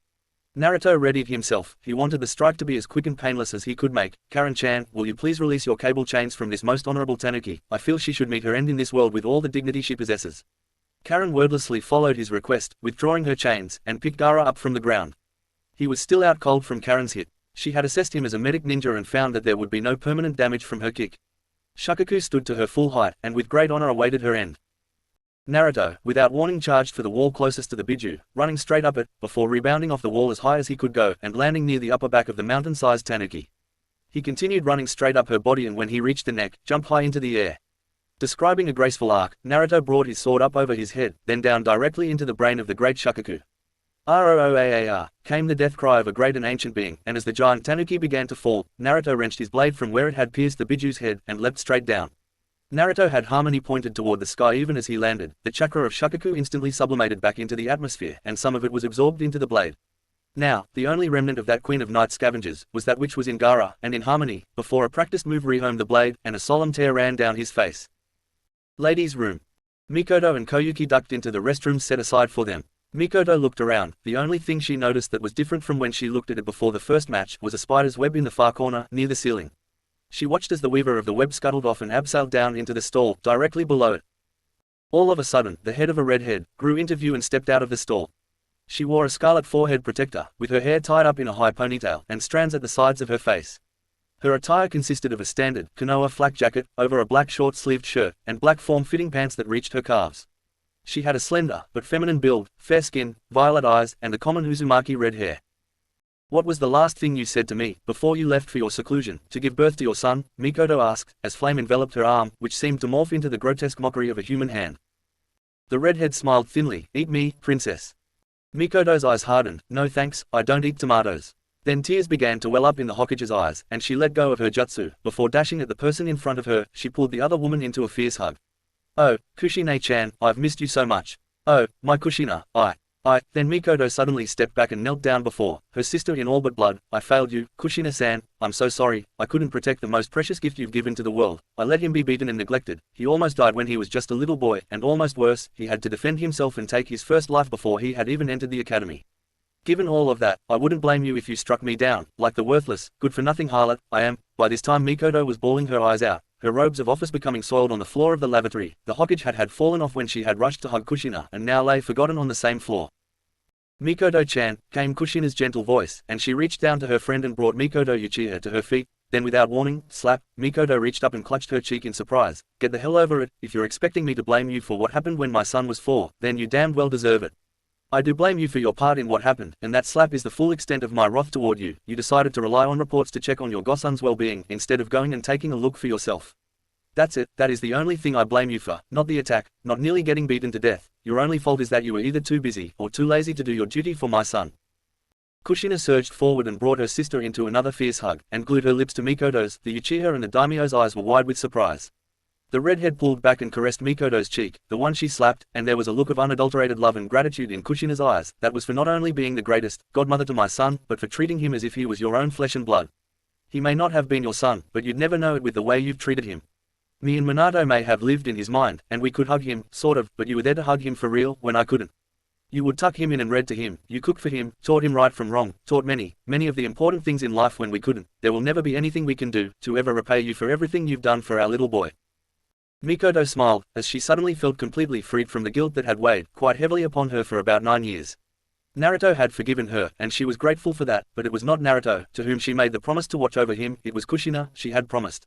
Naruto readied himself. He wanted the strike to be as quick and painless as he could make. Karen-chan, will you please release your cable chains from this most honorable Tanuki? I feel she should meet her end in this world with all the dignity she possesses. Karen wordlessly followed his request, withdrawing her chains, and picked Gaara up from the ground. He was still out cold from Karen's hit. She had assessed him as a medic ninja and found that there would be no permanent damage from her kick. Shukaku stood to her full height, and with great honor awaited her end. Naruto, without warning, charged for the wall closest to the biju, running straight up it, before rebounding off the wall as high as he could go and landing near the upper back of the mountain-sized tanuki. He continued running straight up her body, and when he reached the neck, jumped high into the air. Describing a graceful arc, Naruto brought his sword up over his head, then down directly into the brain of the great Shukaku. Rooaar, came the death cry of a great and ancient being, and as the giant tanuki began to fall, Naruto wrenched his blade from where it had pierced the biju's head, and leapt straight down. Naruto had harmony pointed toward the sky even as he landed. The chakra of Shukaku instantly sublimated back into the atmosphere, and some of it was absorbed into the blade. Now, the only remnant of that Queen of Night scavengers was that which was in Gaara and in harmony, before a practiced move rehomed the blade, and a solemn tear ran down his face. Ladies' room. Mikoto and Koyuki ducked into the restrooms set aside for them. Mikoto looked around. The only thing she noticed that was different from when she looked at it before the first match was a spider's web in the far corner, near the ceiling. She watched as the weaver of the web scuttled off and abseiled down into the stall, directly below it. All of a sudden, the head of a redhead grew into view and stepped out of the stall. She wore a scarlet forehead protector, with her hair tied up in a high ponytail, and strands at the sides of her face. Her attire consisted of a standard Konoha flak jacket, over a black short-sleeved shirt, and black form-fitting pants that reached her calves. She had a slender, but feminine build, fair skin, violet eyes, and the common Uzumaki red hair. "What was the last thing you said to me, before you left for your seclusion, to give birth to your son?" Mikoto asked, as flame enveloped her arm, which seemed to morph into the grotesque mockery of a human hand. The redhead smiled thinly. "Eat me, princess." Mikoto's eyes hardened. "No thanks, I don't eat tomatoes." Then tears began to well up in the Hokage's eyes, and she let go of her jutsu. Before dashing at the person in front of her, she pulled the other woman into a fierce hug. "Oh, Kushina-chan, I've missed you so much. Oh, my Kushina, Then Mikoto suddenly stepped back and knelt down before her sister in all but blood. "I failed you, Kushina-san, I'm so sorry. I couldn't protect the most precious gift you've given to the world. I let him be beaten and neglected. He almost died when he was just a little boy, and almost worse, he had to defend himself and take his first life before he had even entered the academy. Given all of that, I wouldn't blame you if you struck me down, like the worthless, good-for-nothing harlot I am." By this time Mikoto was bawling her eyes out, her robes of office becoming soiled on the floor of the lavatory. The Hokage had fallen off when she had rushed to hug Kushina, and now lay forgotten on the same floor. "Mikoto-chan," came Kushina's gentle voice, and she reached down to her friend and brought Mikoto Uchiha to her feet. Then without warning, slap, Mikoto reached up and clutched her cheek in surprise. "Get the hell over it. If you're expecting me to blame you for what happened when my son was 4, then you damned well deserve it. I do blame you for your part in what happened, and that slap is the full extent of my wrath toward you. You decided to rely on reports to check on your godson's well-being, instead of going and taking a look for yourself. That's it. That is the only thing I blame you for, not the attack, not nearly getting beaten to death. Your only fault is that you were either too busy, or too lazy to do your duty for my son." Kushina surged forward and brought her sister into another fierce hug, and glued her lips to Mikoto's. The Uchiha and the daimyo's eyes were wide with surprise. The redhead pulled back and caressed Mikoto's cheek, the one she slapped, and there was a look of unadulterated love and gratitude in Kushina's eyes. "That was for not only being the greatest godmother to my son, but for treating him as if he was your own flesh and blood. He may not have been your son, but you'd never know it with the way you've treated him. Me and Minato may have lived in his mind, and we could hug him, sort of, but you were there to hug him for real, when I couldn't. You would tuck him in and read to him, you cooked for him, taught him right from wrong, taught many of the important things in life when we couldn't. There will never be anything we can do to ever repay you for everything you've done for our little boy." Mikoto smiled, as she suddenly felt completely freed from the guilt that had weighed quite heavily upon her for about 9 years. Naruto had forgiven her, and she was grateful for that, but it was not Naruto, to whom she made the promise to watch over him. It was Kushina she had promised.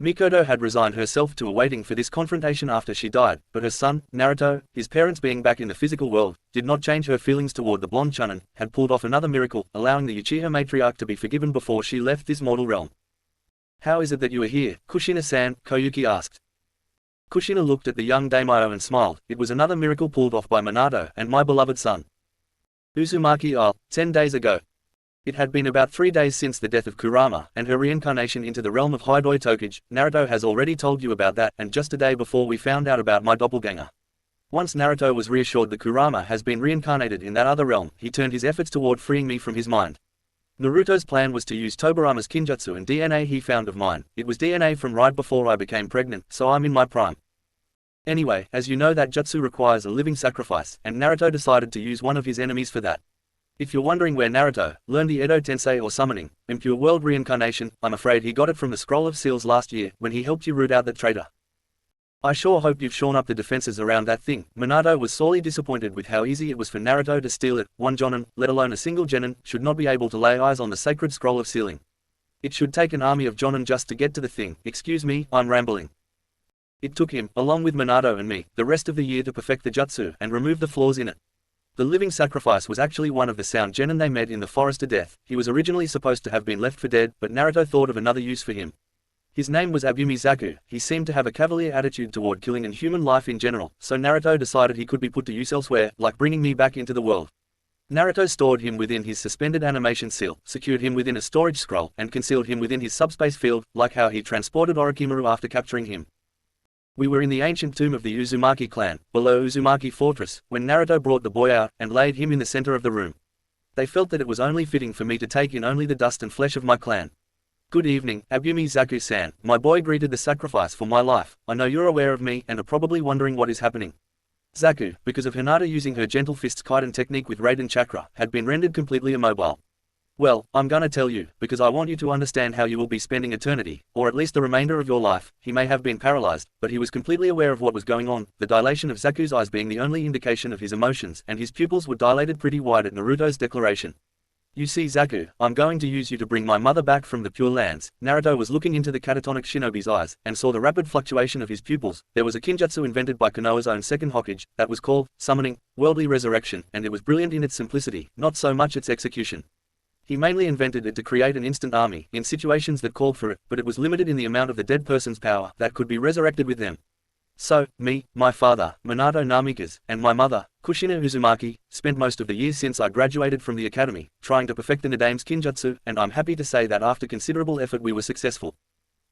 Mikoto had resigned herself to awaiting for this confrontation after she died, but her son, Naruto, his parents being back in the physical world, did not change her feelings toward the blonde Chunin, had pulled off another miracle, allowing the Uchiha matriarch to be forgiven before she left this mortal realm. "How is it that you are here, Kushina-san?" Koyuki asked. Kushina looked at the young daimyo and smiled. "It was another miracle pulled off by Minato and my beloved son Uzumaki 10 days ago. It had been about 3 days since the death of Kurama, and her reincarnation into the realm of Hidoi Tokage. Naruto has already told you about that, and just a day before we found out about my doppelganger." Once Naruto was reassured that Kurama has been reincarnated in that other realm, he turned his efforts toward freeing me from his mind. Naruto's plan was to use Tobarama's kinjutsu and DNA he found of mine. It was DNA from right before I became pregnant, so I'm in my prime. Anyway, as you know, that jutsu requires a living sacrifice, and Naruto decided to use one of his enemies for that. If you're wondering where Naruto learned the Edo Tensei or summoning, impure world reincarnation, I'm afraid he got it from the Scroll of Seals last year, when he helped you root out that traitor. I sure hope you've shored up the defenses around that thing. Minato was sorely disappointed with how easy it was for Naruto to steal it. One Jonin, let alone a single genin, should not be able to lay eyes on the sacred Scroll of Sealing. It should take an army of Jonin just to get to the thing. Excuse me, I'm rambling. It took him, along with Minato and me, the rest of the year to perfect the jutsu and remove the flaws in it. The living sacrifice was actually one of the sound genin they met in the forest to death. He was originally supposed to have been left for dead, but Naruto thought of another use for him. His name was Abumi Zaku. He seemed to have a cavalier attitude toward killing and human life in general, so Naruto decided he could be put to use elsewhere, like bringing me back into the world. Naruto stored him within his suspended animation seal, secured him within a storage scroll, and concealed him within his subspace field, like how he transported Orochimaru after capturing him. We were in the ancient tomb of the Uzumaki clan, below Uzumaki Fortress, when Naruto brought the boy out and laid him in the center of the room. They felt that it was only fitting for me to take in only the dust and flesh of my clan. Good evening, Abumi Zaku-san. My boy greeted the sacrifice for my life. I know you're aware of me and are probably wondering what is happening. Zaku, because of Hinata using her gentle fists Kaiden technique with Raiden chakra, had been rendered completely immobile. Well, I'm gonna tell you, because I want you to understand how you will be spending eternity, or at least the remainder of your life. He may have been paralyzed, but he was completely aware of what was going on, the dilation of Zaku's eyes being the only indication of his emotions, and his pupils were dilated pretty wide at Naruto's declaration. You see, Zaku, I'm going to use you to bring my mother back from the Pure Lands. Naruto was looking into the catatonic shinobi's eyes, and saw the rapid fluctuation of his pupils. There was a kinjutsu invented by Konoha's own second Hokage, that was called summoning, worldly resurrection, and it was brilliant in its simplicity, not so much its execution. He mainly invented it to create an instant army, in situations that called for it, but it was limited in the amount of the dead person's power that could be resurrected with them. So, me, my father, Minato Namikaze, and my mother, Kushina Uzumaki, spent most of the years since I graduated from the academy, trying to perfect the Nidame's kinjutsu, and I'm happy to say that after considerable effort we were successful.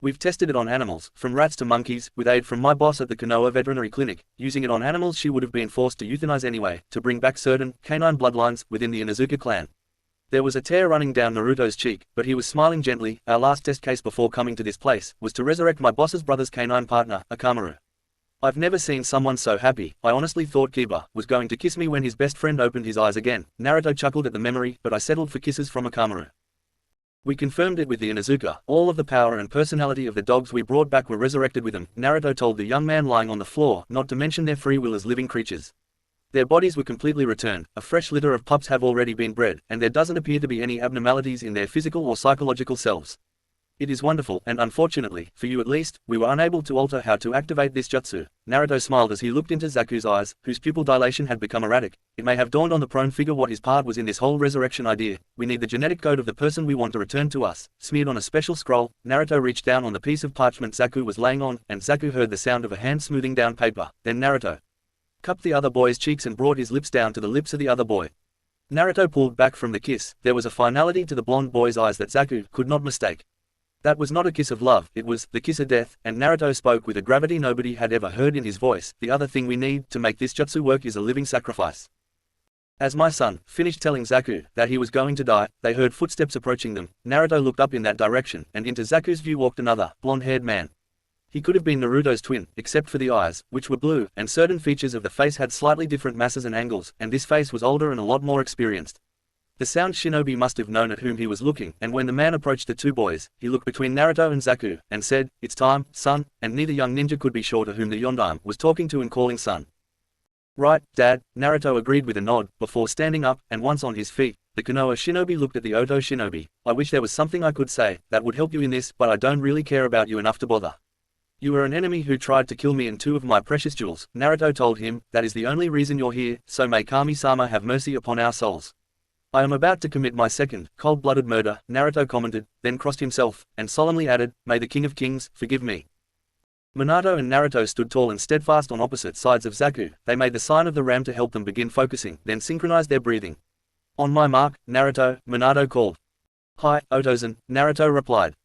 We've tested it on animals, from rats to monkeys, with aid from my boss at the Konoha Veterinary Clinic. Using it on animals she would have been forced to euthanize anyway, to bring back certain, canine bloodlines, within the Inuzuka clan. There was a tear running down Naruto's cheek, but he was smiling gently. Our last test case before coming to this place, was to resurrect my boss's brother's canine partner, Akamaru. I've never seen someone so happy. I honestly thought Kiba was going to kiss me when his best friend opened his eyes again. Naruto chuckled at the memory, but I settled for kisses from Akamaru. We confirmed it with the Inuzuka. All of the power and personality of the dogs we brought back were resurrected with them, Naruto told the young man lying on the floor, not to mention their free will as living creatures. Their bodies were completely returned, a fresh litter of pups have already been bred, and there doesn't appear to be any abnormalities in their physical or psychological selves. It is wonderful, and unfortunately, for you at least, we were unable to alter how to activate this jutsu. Naruto smiled as he looked into Zaku's eyes, whose pupil dilation had become erratic. It may have dawned on the prone figure what his part was in this whole resurrection idea. We need the genetic code of the person we want to return to us, smeared on a special scroll. Naruto reached down on the piece of parchment Zaku was laying on, and Zaku heard the sound of a hand smoothing down paper. Then Naruto cupped the other boy's cheeks and brought his lips down to the lips of the other boy. Naruto pulled back from the kiss. There was a finality to the blonde boy's eyes that Zaku could not mistake. That was not a kiss of love, it was the kiss of death, and Naruto spoke with a gravity nobody had ever heard in his voice. The other thing we need to make this jutsu work is a living sacrifice. As my son finished telling Zaku that he was going to die, they heard footsteps approaching them. Naruto looked up in that direction, and into Zaku's view walked another, blonde-haired man. He could have been Naruto's twin, except for the eyes, which were blue, and certain features of the face had slightly different masses and angles, and this face was older and a lot more experienced. The sound shinobi must have known at whom he was looking, and when the man approached the two boys, he looked between Naruto and Zaku, and said, "It's time, son," and neither young ninja could be sure to whom the yondaime was talking to and calling son. "Right, Dad," Naruto agreed with a nod, before standing up, and once on his feet, the Konoha shinobi looked at the Oto shinobi. "I wish there was something I could say that would help you in this, but I don't really care about you enough to bother. You were an enemy who tried to kill me and two of my precious jewels," Naruto told him. "That is the only reason you're here, so may Kami-sama have mercy upon our souls." "I am about to commit my second, cold-blooded murder," Naruto commented, then crossed himself, and solemnly added, "May the King of Kings forgive me." Minato and Naruto stood tall and steadfast on opposite sides of Zaku. They made the sign of the ram to help them begin focusing, then synchronized their breathing. "On my mark, Naruto," Minato called. "Hi, Otozen," Naruto replied.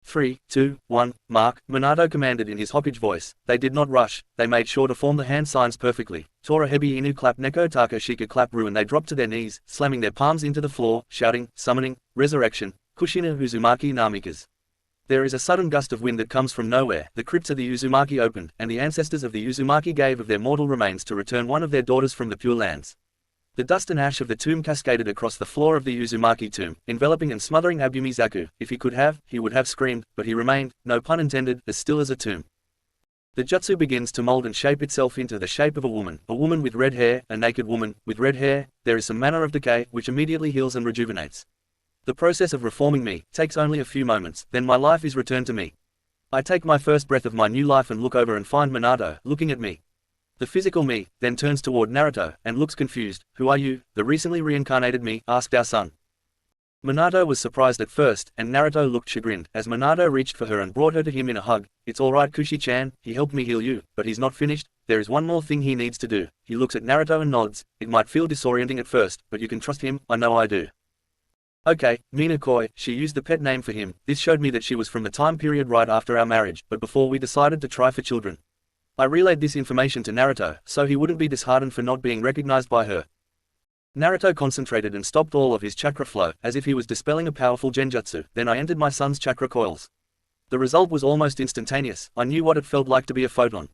3, 2, 1, mark, Minato commanded in his Hokage voice. They did not rush, they made sure to form the hand signs perfectly. Tora Hebi Inu clap Neko Taka Shika clap Ru, and they dropped to their knees, slamming their palms into the floor, shouting, summoning, resurrection, Kushina Uzumaki Namikaze. There is a sudden gust of wind that comes from nowhere. The crypts of the Uzumaki opened, and the ancestors of the Uzumaki gave of their mortal remains to return one of their daughters from the Pure Lands. The dust and ash of the tomb cascaded across the floor of the Uzumaki tomb, enveloping and smothering Abumi Zaku. If he could have, he would have screamed, but he remained, no pun intended, as still as a tomb. The jutsu begins to mold and shape itself into the shape of a woman with red hair, a naked woman, with red hair. There is some manner of decay, which immediately heals and rejuvenates. The process of reforming me takes only a few moments, then my life is returned to me. I take my first breath of my new life and look over and find Minato looking at me. The physical me then turns toward Naruto and looks confused. Who are you? The recently reincarnated me asked our son. Minato was surprised at first, and Naruto looked chagrined as Minato reached for her and brought her to him in a hug. It's alright Kushi-chan, he helped me heal you, but he's not finished. There is one more thing he needs to do. He looks at Naruto and nods. It might feel disorienting at first, but you can trust him, I know I do. Okay, Minakoi, she used the pet name for him. This showed me that she was from the time period right after our marriage, but before we decided to try for children. I relayed this information to Naruto, so he wouldn't be disheartened for not being recognized by her. Naruto concentrated and stopped all of his chakra flow, as if he was dispelling a powerful genjutsu. Then I entered my son's chakra coils. The result was almost instantaneous. I knew what it felt like to be a photon.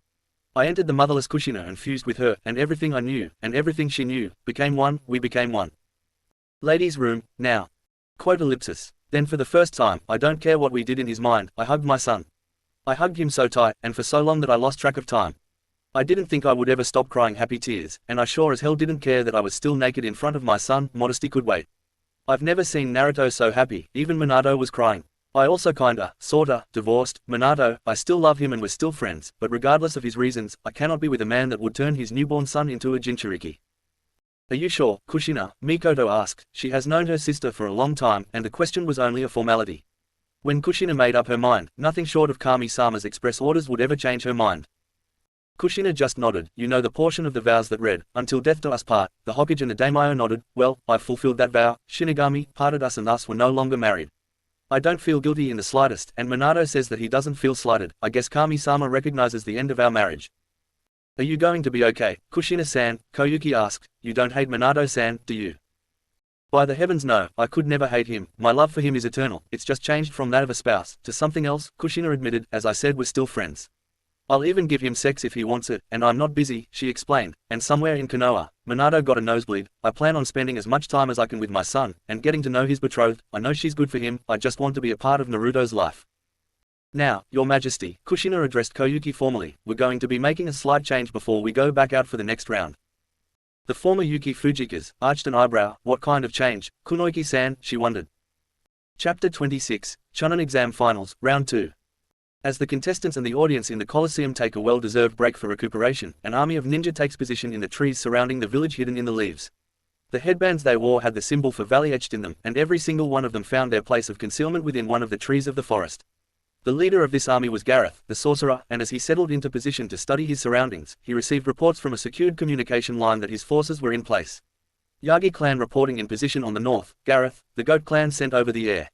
I entered the motherless Kushina and fused with her, and everything I knew, and everything she knew, became one. We became one. Ladies' room, now. Quote ellipsis. Then for the first time, I don't care what we did in his mind, I hugged my son. I hugged him so tight, and for so long that I lost track of time. I didn't think I would ever stop crying happy tears, and I sure as hell didn't care that I was still naked in front of my son. Modesty could wait. I've never seen Naruto so happy, even Minato was crying. I also kinda, sorta, divorced Minato. I still love him and we're still friends, but regardless of his reasons, I cannot be with a man that would turn his newborn son into a Jinchuriki. Are you sure, Kushina? Mikoto asked. She has known her sister for a long time, and the question was only a formality. When Kushina made up her mind, nothing short of Kami-sama's express orders would ever change her mind. Kushina just nodded. You know the portion of the vows that read, until death do us part. The Hokage and the daimyo nodded. Well, I've fulfilled that vow. Shinigami parted us and thus we're no longer married. I don't feel guilty in the slightest, and Minato says that he doesn't feel slighted. I guess Kami-sama recognizes the end of our marriage. Are you going to be okay, Kushina-san? Koyuki asked. You don't hate Minato-san, do you? By the heavens no, I could never hate him. My love for him is eternal. It's just changed from that of a spouse to something else, Kushina admitted. As I said, we're still friends. I'll even give him sex if he wants it, and I'm not busy, she explained. And somewhere in Konoha, Minato got a nosebleed. I plan on spending as much time as I can with my son, and getting to know his betrothed. I know she's good for him, I just want to be a part of Naruto's life. Now, Your Majesty, Kushina addressed Koyuki formally, we're going to be making a slight change before we go back out for the next round. The former Yuki Fujika's arched an eyebrow. What kind of change, Kunoiki-san? She wondered. Chapter 26, Chunin Exam Finals, Round 2. As the contestants and the audience in the Colosseum take a well-deserved break for recuperation, an army of ninja takes position in the trees surrounding the village hidden in the leaves. The headbands they wore had the symbol for valley etched in them, and every single one of them found their place of concealment within one of the trees of the forest. The leader of this army was Gareth, the sorcerer, and as he settled into position to study his surroundings, he received reports from a secured communication line that his forces were in place. Yagi clan reporting in position on the north, Gareth, the goat clan sent over the air.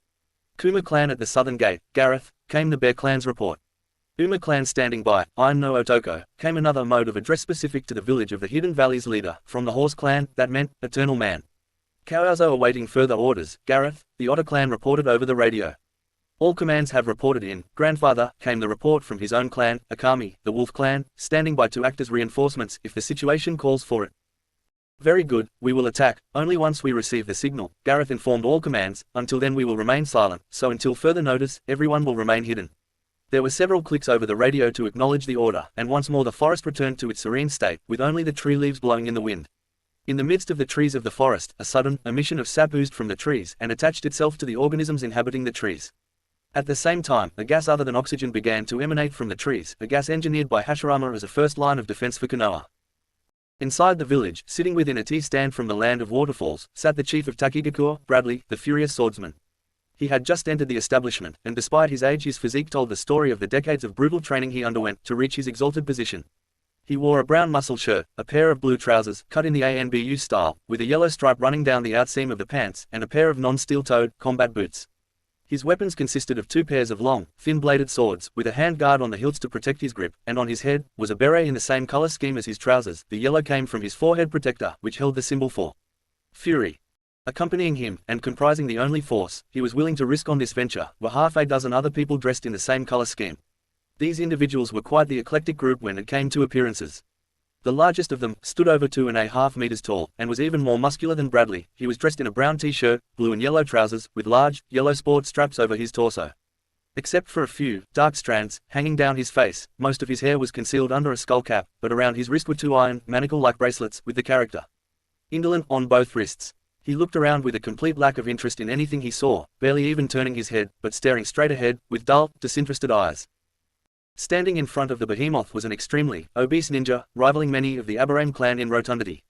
Kuma clan at the southern gate, Gareth, came the bear clan's report. Uma clan standing by, Iron no Otoko, came another mode of address specific to the village of the Hidden Valley's leader. From the horse clan, that meant, Eternal Man. Kawazo awaiting further orders, Gareth, the otter clan reported over the radio. All commands have reported in. Grandfather, came the report from his own clan, Akami, the wolf clan, standing by to act as reinforcements if the situation calls for it. Very good, we will attack, only once we receive the signal, Gareth informed all commands. Until then we will remain silent, so until further notice, everyone will remain hidden. There were several clicks over the radio to acknowledge the order, and once more the forest returned to its serene state, with only the tree leaves blowing in the wind. In the midst of the trees of the forest, a sudden emission of sap oozed from the trees and attached itself to the organisms inhabiting the trees. At the same time, a gas other than oxygen began to emanate from the trees, a gas engineered by Hashirama as a first line of defense for Konoha. Inside the village, sitting within a tea stand from the land of waterfalls, sat the chief of Takigakure, Bradley, the furious swordsman. He had just entered the establishment, and despite his age his physique told the story of the decades of brutal training he underwent to reach his exalted position. He wore a brown muscle shirt, a pair of blue trousers, cut in the ANBU style, with a yellow stripe running down the outseam of the pants, and a pair of non-steel-toed, combat boots. His weapons consisted of two pairs of long, thin-bladed swords, with a hand guard on the hilts to protect his grip, and on his head was a beret in the same color scheme as his trousers. The yellow came from his forehead protector, which held the symbol for Fury. Accompanying him, and comprising the only force he was willing to risk on this venture, were half a dozen other people dressed in the same color scheme. These individuals were quite the eclectic group when it came to appearances. The largest of them stood over 2.5 meters tall, and was even more muscular than Bradley. He was dressed in a brown t-shirt, blue and yellow trousers, with large, yellow sport straps over his torso. Except for a few, dark strands, hanging down his face, most of his hair was concealed under a skull cap, but around his wrist were two iron, manacle-like bracelets, with the character indolent on both wrists. He looked around with a complete lack of interest in anything he saw, barely even turning his head, but staring straight ahead, with dull, disinterested eyes. Standing in front of the behemoth was an extremely obese ninja, rivaling many of the Aberrane clan in rotundity.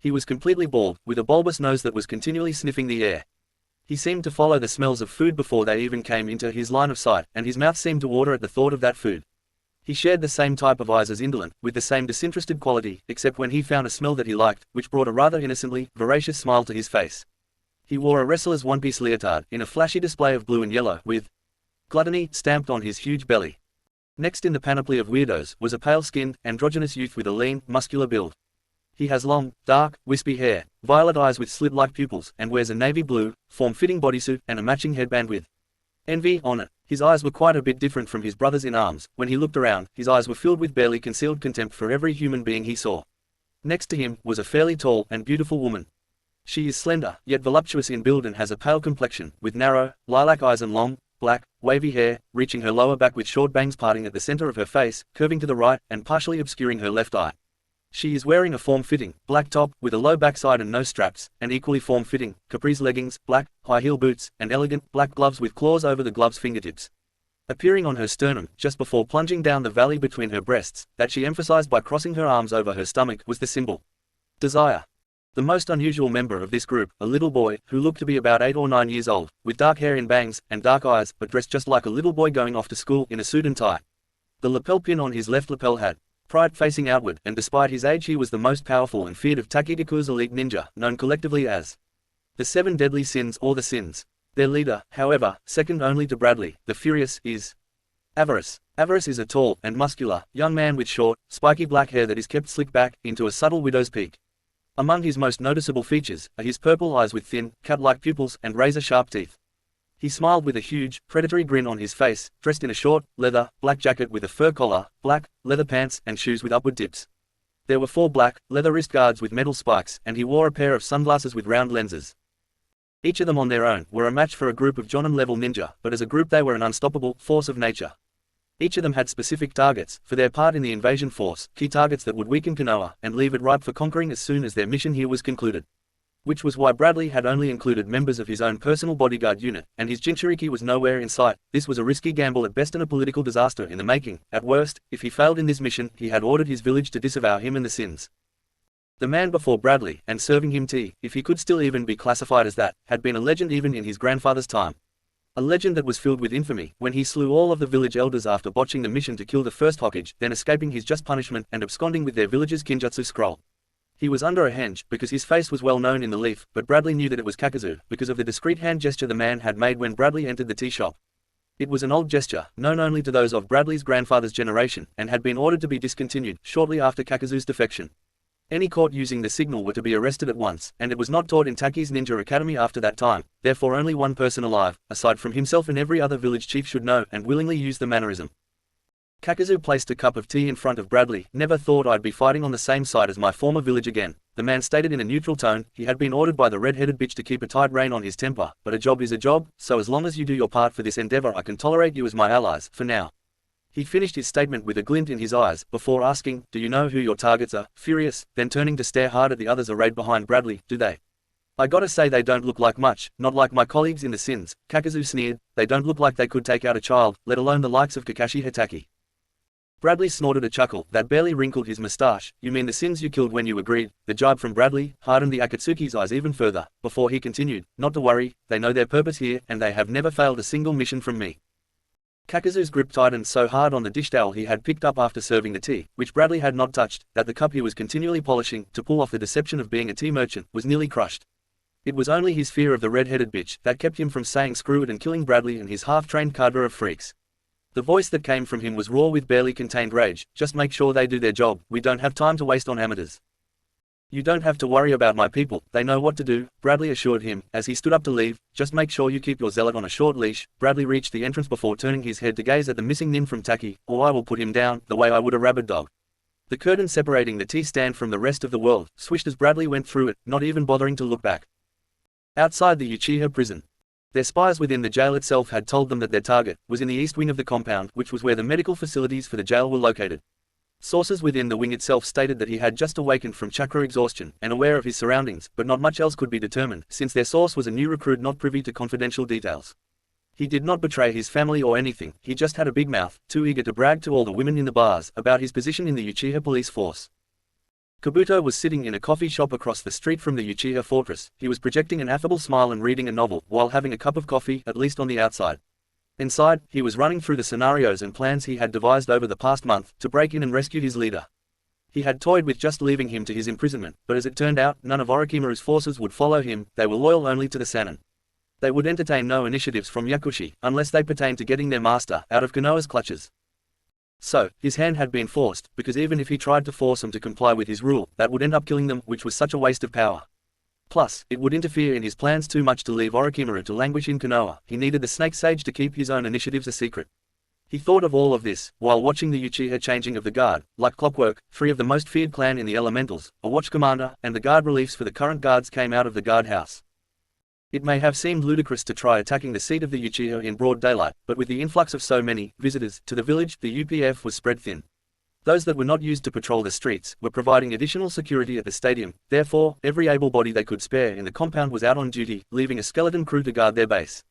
He was completely bald, with a bulbous nose that was continually sniffing the air. He seemed to follow the smells of food before they even came into his line of sight, and his mouth seemed to water at the thought of that food. He shared the same type of eyes as indolent, with the same disinterested quality, except when he found a smell that he liked, which brought a rather innocently voracious smile to his face. He wore a wrestler's one-piece leotard, in a flashy display of blue and yellow, with gluttony stamped on his huge belly. Next in the panoply of weirdos was a pale-skinned, androgynous youth with a lean, muscular build. He has long, dark, wispy hair, violet eyes with slit-like pupils, and wears a navy blue, form-fitting bodysuit and a matching headband with envy on it. His eyes were quite a bit different from his brothers in arms. When he looked around, his eyes were filled with barely concealed contempt for every human being he saw. Next to him was a fairly tall and beautiful woman. She is slender, yet voluptuous in build and has a pale complexion, with narrow, lilac eyes and long, black, wavy hair, reaching her lower back with short bangs parting at the center of her face, curving to the right, and partially obscuring her left eye. She is wearing a form-fitting, black top, with a low backside and no straps, and equally form-fitting, capris leggings, black, high-heel boots, and elegant, black gloves with claws over the gloves' fingertips. Appearing on her sternum, just before plunging down the valley between her breasts, that she emphasized by crossing her arms over her stomach, was the symbol desire. The most unusual member of this group, a little boy, who looked to be about 8 or 9 years old, with dark hair in bangs, and dark eyes, but dressed just like a little boy going off to school in a suit and tie. The lapel pin on his left lapel had pride facing outward, and despite his age he was the most powerful and feared of Takegiku's elite ninja, known collectively as the Seven Deadly Sins or the Sins. Their leader, however, second only to Bradley, the Furious, is Avarice. Avarice is a tall and muscular young man with short, spiky black hair that is kept slicked back into a subtle widow's peak. Among his most noticeable features are his purple eyes with thin, cat-like pupils and razor-sharp teeth. He smiled with a huge, predatory grin on his face, dressed in a short, leather, black jacket with a fur collar, black, leather pants and shoes with upward tips. There were 4 black, leather wrist guards with metal spikes, and he wore a pair of sunglasses with round lenses. Each of them on their own were a match for a group of Jonin-level ninja, but as a group they were an unstoppable force of nature. Each of them had specific targets, for their part in the invasion force, key targets that would weaken Konoha, and leave it ripe for conquering as soon as their mission here was concluded. Which was why Bradley had only included members of his own personal bodyguard unit, and his Jinchuriki was nowhere in sight. This was a risky gamble at best and a political disaster in the making. At worst, if he failed in this mission, he had ordered his village to disavow him and the sins. The man before Bradley, and serving him tea, if he could still even be classified as that, had been a legend even in his grandfather's time. A legend that was filled with infamy, when he slew all of the village elders after botching the mission to kill the first Hokage, then escaping his just punishment and absconding with their village's Kinjutsu scroll. He was under a henge, because his face was well known in the leaf, but Bradley knew that it was Kakuzu, because of the discreet hand gesture the man had made when Bradley entered the tea shop. It was an old gesture, known only to those of Bradley's grandfather's generation, and had been ordered to be discontinued, shortly after Kakuzu's defection. Any caught using the signal were to be arrested at once, and it was not taught in Taki's ninja academy after that time. Therefore only one person alive, aside from himself and every other village chief should know and willingly use the mannerism. Kakuzu placed a cup of tea in front of Bradley. Never thought I'd be fighting on the same side as my former village again, the man stated in a neutral tone. He had been ordered by the red-headed bitch to keep a tight rein on his temper, but a job is a job, so as long as you do your part for this endeavor I can tolerate you as my allies, for now. He finished his statement with a glint in his eyes, before asking, do you know who your targets are, Furious, then turning to stare hard at the others arrayed behind Bradley, do they? I gotta say they don't look like much, not like my colleagues in the sins, Kakuzu sneered. They don't look like they could take out a child, let alone the likes of Kakashi Hitaki. Bradley snorted a chuckle that barely wrinkled his mustache. You mean the sins you killed when you agreed? The jibe from Bradley hardened the Akatsuki's eyes even further, before he continued, not to worry, they know their purpose here, and they have never failed a single mission from me. Kakuzu's grip tightened so hard on the dish towel he had picked up after serving the tea, which Bradley had not touched, that the cup he was continually polishing, to pull off the deception of being a tea merchant, was nearly crushed. It was only his fear of the red-headed bitch that kept him from saying screw it and killing Bradley and his half-trained cadre of freaks. The voice that came from him was raw with barely contained rage. Just make sure they do their job, we don't have time to waste on amateurs. You don't have to worry about my people, they know what to do, Bradley assured him, as he stood up to leave. Just make sure you keep your zealot on a short leash. Bradley reached the entrance before turning his head to gaze at the missing nin from Taki, or I will put him down, the way I would a rabid dog. The curtain separating the tea stand from the rest of the world swished as Bradley went through it, not even bothering to look back. Outside the Uchiha prison. Their spies within the jail itself had told them that their target was in the east wing of the compound, which was where the medical facilities for the jail were located. Sources within the wing itself stated that he had just awakened from chakra exhaustion and aware of his surroundings, but not much else could be determined, since their source was a new recruit not privy to confidential details. He did not betray his family or anything, he just had a big mouth, too eager to brag to all the women in the bars about his position in the Uchiha police force. Kabuto was sitting in a coffee shop across the street from the Uchiha fortress. He was projecting an affable smile and reading a novel, while having a cup of coffee, at least on the outside. Inside, he was running through the scenarios and plans he had devised over the past month, to break in and rescue his leader. He had toyed with just leaving him to his imprisonment, but as it turned out, none of Orochimaru's forces would follow him. They were loyal only to the Sannin. They would entertain no initiatives from Yakushi, unless they pertained to getting their master out of Konoha's clutches. So, his hand had been forced, because even if he tried to force them to comply with his rule, that would end up killing them, which was such a waste of power. Plus, it would interfere in his plans too much to leave Orochimaru to languish in Konoha. He needed the Snake Sage to keep his own initiatives a secret. He thought of all of this, while watching the Uchiha changing of the guard. Like clockwork, 3 of the most feared clan in the elementals, a watch commander, and the guard reliefs for the current guards came out of the guardhouse. It may have seemed ludicrous to try attacking the seat of the Uchiha in broad daylight, but with the influx of so many visitors to the village, the UPF was spread thin. Those that were not used to patrol the streets were providing additional security at the stadium. Therefore, every able body they could spare in the compound was out on duty, leaving a skeleton crew to guard their base.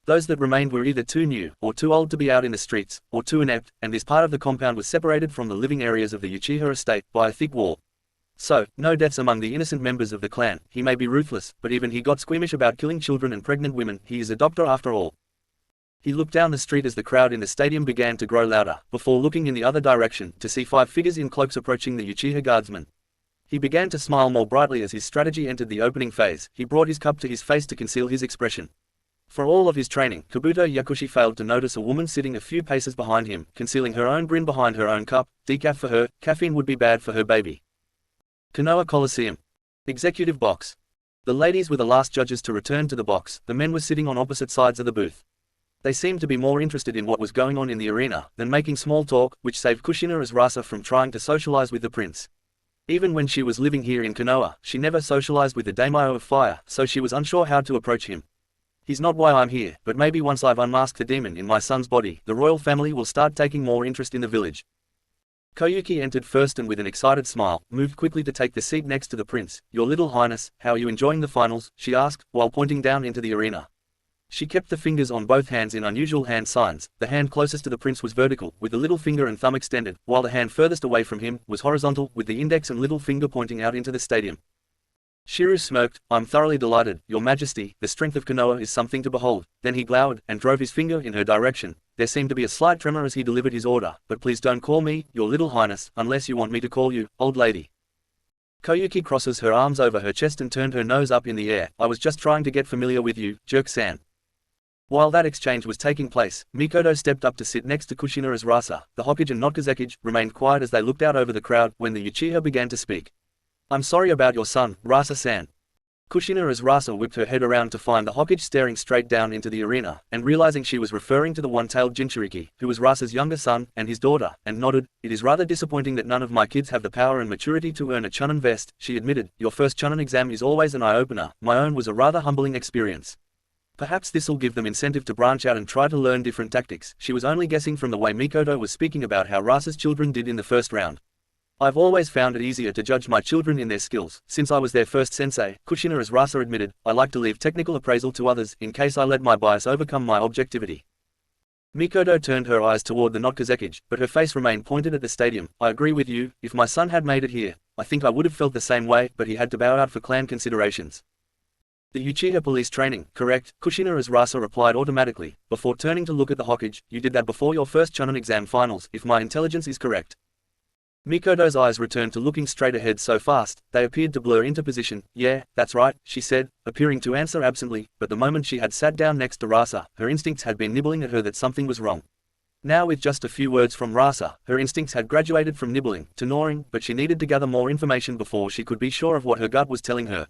Those that remained were either too new, or too old to be out in the streets, or too inept, and this part of the compound was separated from the living areas of the Uchiha estate by a thick wall. So, no deaths among the innocent members of the clan. He may be ruthless, but even he got squeamish about killing children and pregnant women. He is a doctor after all. He looked down the street as the crowd in the stadium began to grow louder, before looking in the other direction to see 5 figures in cloaks approaching the Uchiha guardsmen. He began to smile more brightly as his strategy entered the opening phase. He brought his cup to his face to conceal his expression. For all of his training, Kabuto Yakushi failed to notice a woman sitting a few paces behind him, concealing her own grin behind her own cup. Decaf for her, caffeine would be bad for her baby. Konoha Coliseum. Executive box. The ladies were the last judges to return to the box. The men were sitting on opposite sides of the booth. They seemed to be more interested in what was going on in the arena than making small talk, which saved Kushina Rasa from trying to socialize with the prince. Even when she was living here in Konoha, she never socialized with the daimyo of fire, so she was unsure how to approach him. He's not why I'm here, but maybe once I've unmasked the demon in my son's body, the royal family will start taking more interest in the village. Koyuki entered first and with an excited smile, moved quickly to take the seat next to the prince. Your little highness, how are you enjoying the finals? She asked, while pointing down into the arena. She kept the fingers on both hands in unusual hand signs. The hand closest to the prince was vertical, with the little finger and thumb extended, while the hand furthest away from him was horizontal, with the index and little finger pointing out into the stadium. Shiru smirked. I'm thoroughly delighted, Your Majesty. The strength of Konoha is something to behold. Then he glowered, and drove his finger in her direction. There seemed to be a slight tremor as he delivered his order. But please don't call me, Your Little Highness, unless you want me to call you, old lady. Koyuki crosses her arms over her chest and turned her nose up in the air. I was just trying to get familiar with you, jerk-san. While that exchange was taking place, Mikoto stepped up to sit next to Kushina Rasa. The Hokage and Notkazekage remained quiet as they looked out over the crowd when the Uchiha began to speak. I'm sorry about your son, Rasa-san. Kushina Rasa whipped her head around to find the Hokage staring straight down into the arena, and realizing she was referring to the one-tailed Jinchuriki, who was Rasa's younger son, and his daughter, and nodded. It is rather disappointing that none of my kids have the power and maturity to earn a Chunin vest, she admitted. Your first Chunin exam is always an eye-opener. My own was a rather humbling experience. Perhaps this'll give them incentive to branch out and try to learn different tactics. She was only guessing from the way Mikoto was speaking about how Rasa's children did in the first round. I've always found it easier to judge my children in their skills, since I was their first sensei, Kushina Rasa admitted. I like to leave technical appraisal to others, in case I let my bias overcome my objectivity. Mikoto turned her eyes toward the Notkazekage, but her face remained pointed at the stadium. I agree with you. If my son had made it here, I think I would have felt the same way, but he had to bow out for clan considerations. The Uchiha police training, correct, Kushina Rasa replied automatically, before turning to look at the Hokage. You did that before your first Chunin exam finals, if my intelligence is correct. Mikoto's eyes returned to looking straight ahead so fast, they appeared to blur into position. Yeah, that's right, she said, appearing to answer absently, but the moment she had sat down next to Rasa, her instincts had been nibbling at her that something was wrong. Now with just a few words from Rasa, her instincts had graduated from nibbling to gnawing, but she needed to gather more information before she could be sure of what her gut was telling her.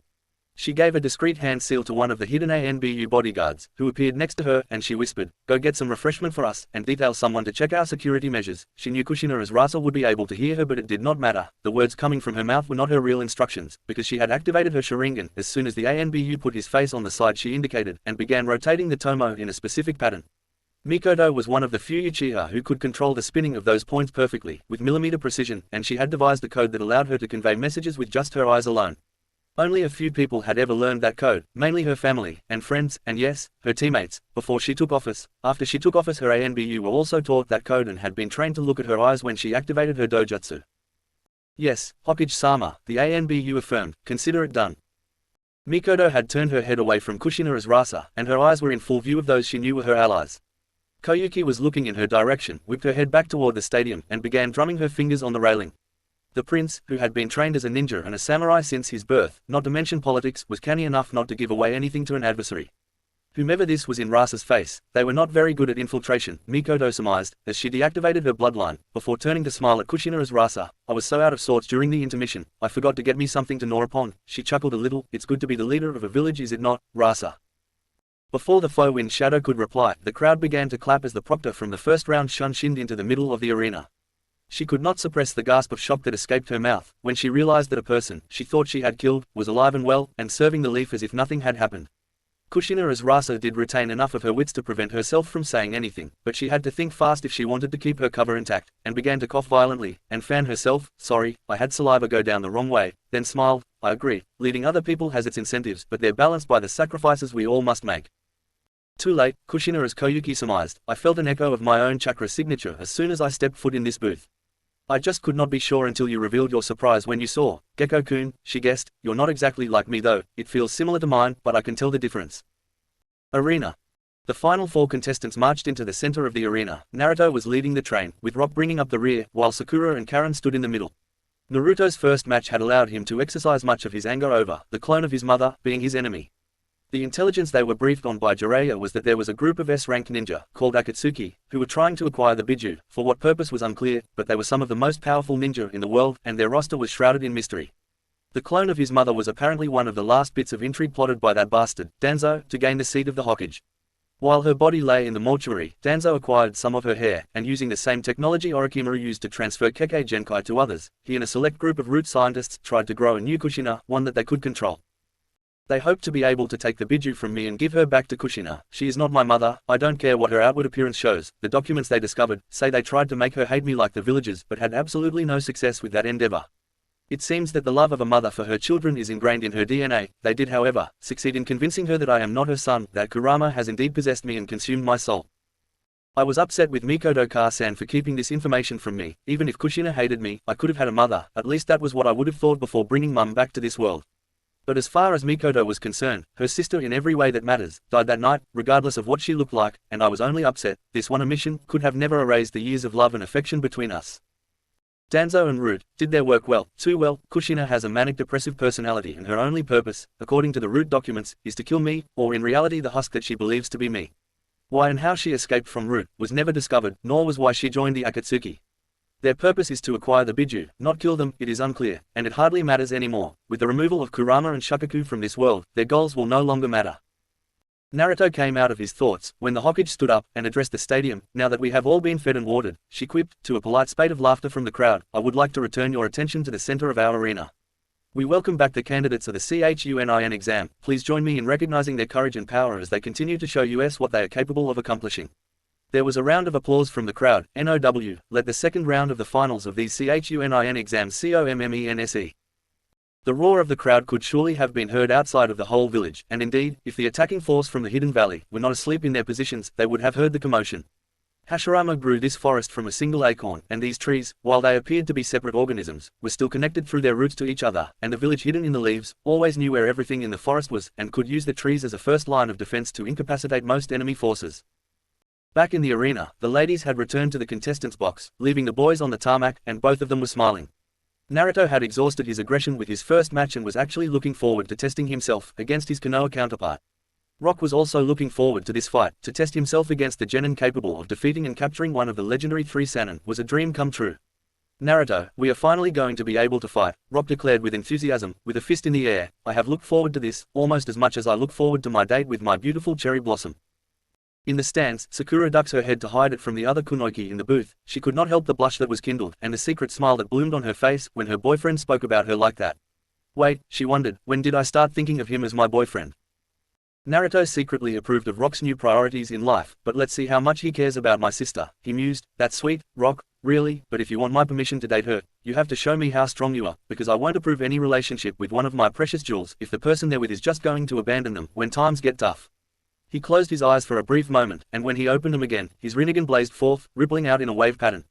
She gave a discreet hand seal to one of the hidden ANBU bodyguards, who appeared next to her, and she whispered, go get some refreshment for us, and detail someone to check our security measures. She knew Kushina Rasa would be able to hear her, but it did not matter. The words coming from her mouth were not her real instructions, because she had activated her Sharingan as soon as the ANBU put his face on the side she indicated, and began rotating the tomo in a specific pattern. Mikoto was one of the few Uchiha who could control the spinning of those points perfectly, with millimeter precision, and she had devised a code that allowed her to convey messages with just her eyes alone. Only a few people had ever learned that code, mainly her family, and friends, and yes, her teammates. Before she took office, after she took office, her ANBU were also taught that code and had been trained to look at her eyes when she activated her dojutsu. Yes, Hokage-sama, the ANBU affirmed, consider it done. Mikoto had turned her head away from Kushina as Rasa, and her eyes were in full view of those she knew were her allies. Koyuki was looking in her direction, whipped her head back toward the stadium, and began drumming her fingers on the railing. The prince, who had been trained as a ninja and a samurai since his birth, not to mention politics, was canny enough not to give away anything to an adversary. Whomever this was in Rasa's face, they were not very good at infiltration, Mikoto surmised, as she deactivated her bloodline, before turning to smile at Kushina as Rasa. I was so out of sorts during the intermission, I forgot to get me something to gnaw upon. She chuckled a little. It's good to be the leader of a village, is it not, Rasa? Before the foe Wind Shadow could reply, the crowd began to clap as the proctor from the first round shinned into the middle of the arena. She could not suppress the gasp of shock that escaped her mouth, when she realized that a person she thought she had killed, was alive and well, and serving the leaf as if nothing had happened. Kushina as Rasa did retain enough of her wits to prevent herself from saying anything, but she had to think fast if she wanted to keep her cover intact, and began to cough violently, and fan herself. Sorry, I had saliva go down the wrong way, then smiled. I agree, leading other people has its incentives, but they're balanced by the sacrifices we all must make. Too late, Kushina as Koyuki surmised, I felt an echo of my own chakra signature as soon as I stepped foot in this booth. I just could not be sure until you revealed your surprise when you saw Gekko-kun, she guessed. You're not exactly like me though, it feels similar to mine, but I can tell the difference. Arena. The final 4 contestants marched into the center of the arena. Naruto was leading the train, with Rock bringing up the rear, while Sakura and Karen stood in the middle. Naruto's first match had allowed him to exercise much of his anger over the clone of his mother being his enemy. The intelligence they were briefed on by Jiraiya was that there was a group of S-rank ninja, called Akatsuki, who were trying to acquire the Biju. For what purpose was unclear, but they were some of the most powerful ninja in the world, and their roster was shrouded in mystery. The clone of his mother was apparently one of the last bits of intrigue plotted by that bastard, Danzo, to gain the seat of the Hokage. While her body lay in the mortuary, Danzo acquired some of her hair, and using the same technology Orochimaru used to transfer Kekkei Genkai to others, he and a select group of root scientists tried to grow a new Kushina, one that they could control. They hoped to be able to take the Biju from me and give her back to Kushina. She is not my mother, I don't care what her outward appearance shows. The documents they discovered say they tried to make her hate me like the villagers but had absolutely no success with that endeavor. It seems that the love of a mother for her children is ingrained in her DNA. They did, however, succeed in convincing her that I am not her son, that Kurama has indeed possessed me and consumed my soul. I was upset with Mikoto-san for keeping this information from me. Even if Kushina hated me, I could have had a mother, at least that was what I would have thought before bringing mum back to this world. But as far as Mikoto was concerned, her sister in every way that matters, died that night, regardless of what she looked like, and I was only upset. This one omission could have never erased the years of love and affection between us. Danzo and Root did their work well, too well. Kushina has a manic-depressive personality and her only purpose, according to the Root documents, is to kill me, or in reality the husk that she believes to be me. Why and how she escaped from Root was never discovered, nor was why she joined the Akatsuki. Their purpose is to acquire the Biju, not kill them. It is unclear, and it hardly matters anymore. With the removal of Kurama and Shukaku from this world, their goals will no longer matter. Naruto came out of his thoughts, when the Hokage stood up, and addressed the stadium. Now that we have all been fed and watered, she quipped, to a polite spate of laughter from the crowd, I would like to return your attention to the center of our arena. We welcome back the candidates of the FUNN exam. Please join me in recognizing their courage and power as they continue to show us what they are capable of accomplishing. There was a round of applause from the crowd. NOW led the second round of the finals of these FUNN exams COMMENSE. The roar of the crowd could surely have been heard outside of the whole village, and indeed, if the attacking force from the hidden valley were not asleep in their positions, they would have heard the commotion. Hashirama grew this forest from a single acorn, and these trees, while they appeared to be separate organisms, were still connected through their roots to each other, and the village hidden in the leaves always knew where everything in the forest was, and could use the trees as a first line of defense to incapacitate most enemy forces. Back in the arena, the ladies had returned to the contestants' box, leaving the boys on the tarmac, and both of them were smiling. Naruto had exhausted his aggression with his first match and was actually looking forward to testing himself against his Konoha counterpart. Rock was also looking forward to this fight. To test himself against the genin capable of defeating and capturing one of the legendary 3 Sannin was a dream come true. Naruto, we are finally going to be able to fight, Rock declared with enthusiasm, with a fist in the air. I have looked forward to this, almost as much as I look forward to my date with my beautiful cherry blossom. In the stands, Sakura ducks her head to hide it from the other kunoichi in the booth. She could not help the blush that was kindled, and the secret smile that bloomed on her face, when her boyfriend spoke about her like that. Wait, she wondered, when did I start thinking of him as my boyfriend? Naruto secretly approved of Rock's new priorities in life, but let's see how much he cares about my sister, he mused. That's sweet, Rock. Really, but if you want my permission to date her, you have to show me how strong you are, because I won't approve any relationship with one of my precious jewels if the person they're with is just going to abandon them when times get tough. He closed his eyes for a brief moment, and when he opened them again, his rinnegan blazed forth, rippling out in a wave pattern.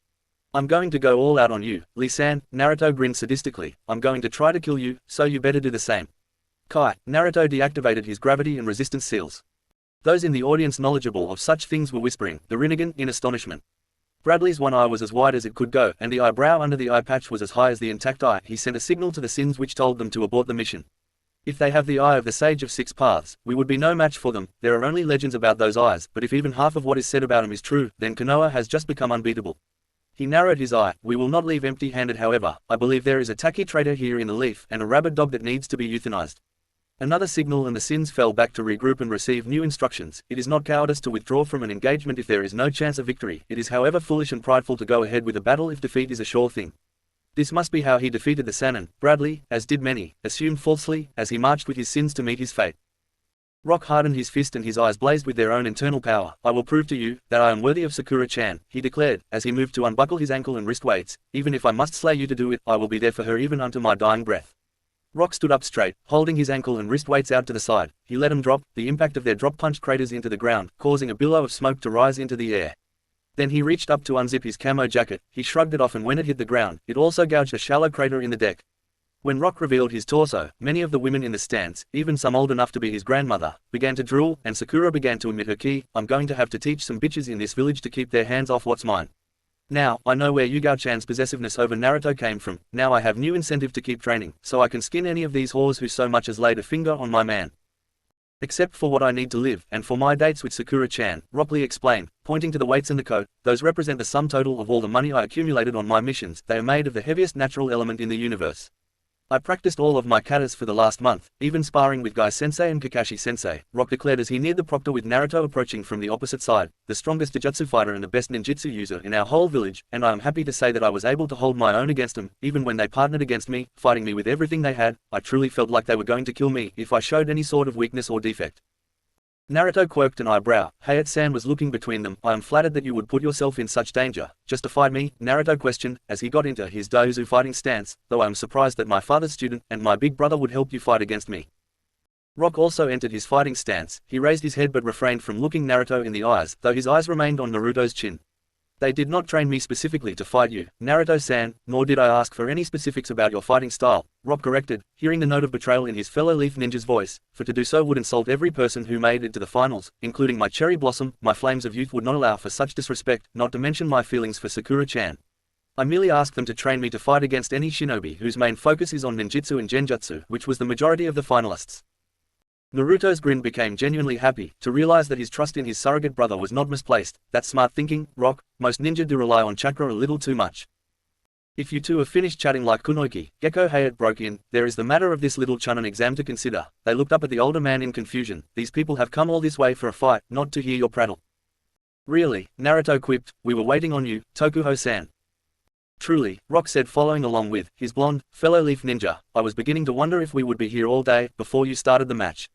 I'm going to go all out on you, Lee-san, Naruto grinned sadistically. I'm going to try to kill you, so you better do the same. Kai, Naruto deactivated his gravity and resistance seals. Those in the audience knowledgeable of such things were whispering, the rinnegan, in astonishment. Bradley's one eye was as wide as it could go, and the eyebrow under the eye patch was as high as the intact eye. He sent a signal to the Sins which told them to abort the mission. If they have the eye of the Sage of Six Paths, we would be no match for them. There are only legends about those eyes, but if even half of what is said about him is true, then Konoha has just become unbeatable. He narrowed his eye. We will not leave empty-handed, however. I believe there is a Taki traitor here in the leaf, and a rabid dog that needs to be euthanized. Another signal and the Sins fell back to regroup and receive new instructions. It is not cowardice to withdraw from an engagement if there is no chance of victory. It is however foolish and prideful to go ahead with a battle if defeat is a sure thing. This must be how he defeated the Sannin. Bradley, as did many, assumed falsely, as he marched with his Sins to meet his fate. Rock hardened his fist and his eyes blazed with their own internal power. I will prove to you that I am worthy of Sakura-chan, he declared, as he moved to unbuckle his ankle and wrist weights. Even if I must slay you to do it, I will be there for her even unto my dying breath. Rock stood up straight, holding his ankle and wrist weights out to the side. He let them drop. The impact of their drop punched craters into the ground, causing a billow of smoke to rise into the air. Then he reached up to unzip his camo jacket. He shrugged it off, and when it hit the ground, it also gouged a shallow crater in the deck. When Rock revealed his torso, many of the women in the stands, even some old enough to be his grandmother, began to drool, and Sakura began to emit her ki. I'm going to have to teach some bitches in this village to keep their hands off what's mine. Now, I know where Yugao-chan's possessiveness over Naruto came from. Now I have new incentive to keep training, so I can skin any of these whores who so much as laid a finger on my man. Except for what I need to live, and for my dates with Sakura-chan, Rockley explained, pointing to the weights in the coat. Those represent the sum total of all the money I accumulated on my missions. They are made of the heaviest natural element in the universe. I practiced all of my katas for the last month, even sparring with Guy-sensei and Kakashi-sensei, Rock declared as he neared the proctor with Naruto approaching from the opposite side, the strongest Jujutsu fighter and the best ninjutsu user in our whole village, and I am happy to say that I was able to hold my own against them, even when they partnered against me, fighting me with everything they had. I truly felt like they were going to kill me if I showed any sort of weakness or defect. Naruto quirked an eyebrow. Hayate-san was looking between them. I am flattered that you would put yourself in such danger. Just to fight me? Naruto questioned, as he got into his doujutsu fighting stance, though I am surprised that my father's student and my big brother would help you fight against me. Rock also entered his fighting stance. He raised his head but refrained from looking Naruto in the eyes, though his eyes remained on Naruto's chin. They did not train me specifically to fight you, Naruto-san, nor did I ask for any specifics about your fighting style, Rock corrected, hearing the note of betrayal in his fellow Leaf Ninja's voice, for to do so would insult every person who made it to the finals, including my cherry blossom. My flames of youth would not allow for such disrespect, not to mention my feelings for Sakura-chan. I merely asked them to train me to fight against any shinobi whose main focus is on ninjutsu and genjutsu, which was the majority of the finalists. Naruto's grin became genuinely happy, to realize that his trust in his surrogate brother was not misplaced. That's smart thinking, Rock. Most ninja do rely on chakra a little too much. If you two have finished chatting like kunoiki, Gecko Hayate broke in, there is the matter of this little Chunin exam to consider. They looked up at the older man in confusion. These people have come all this way for a fight, not to hear your prattle. Really, Naruto quipped, we were waiting on you, Tokuho-san. Truly, Rock said, following along with his blonde, fellow Leaf Ninja. I was beginning to wonder if we would be here all day, before you started the match.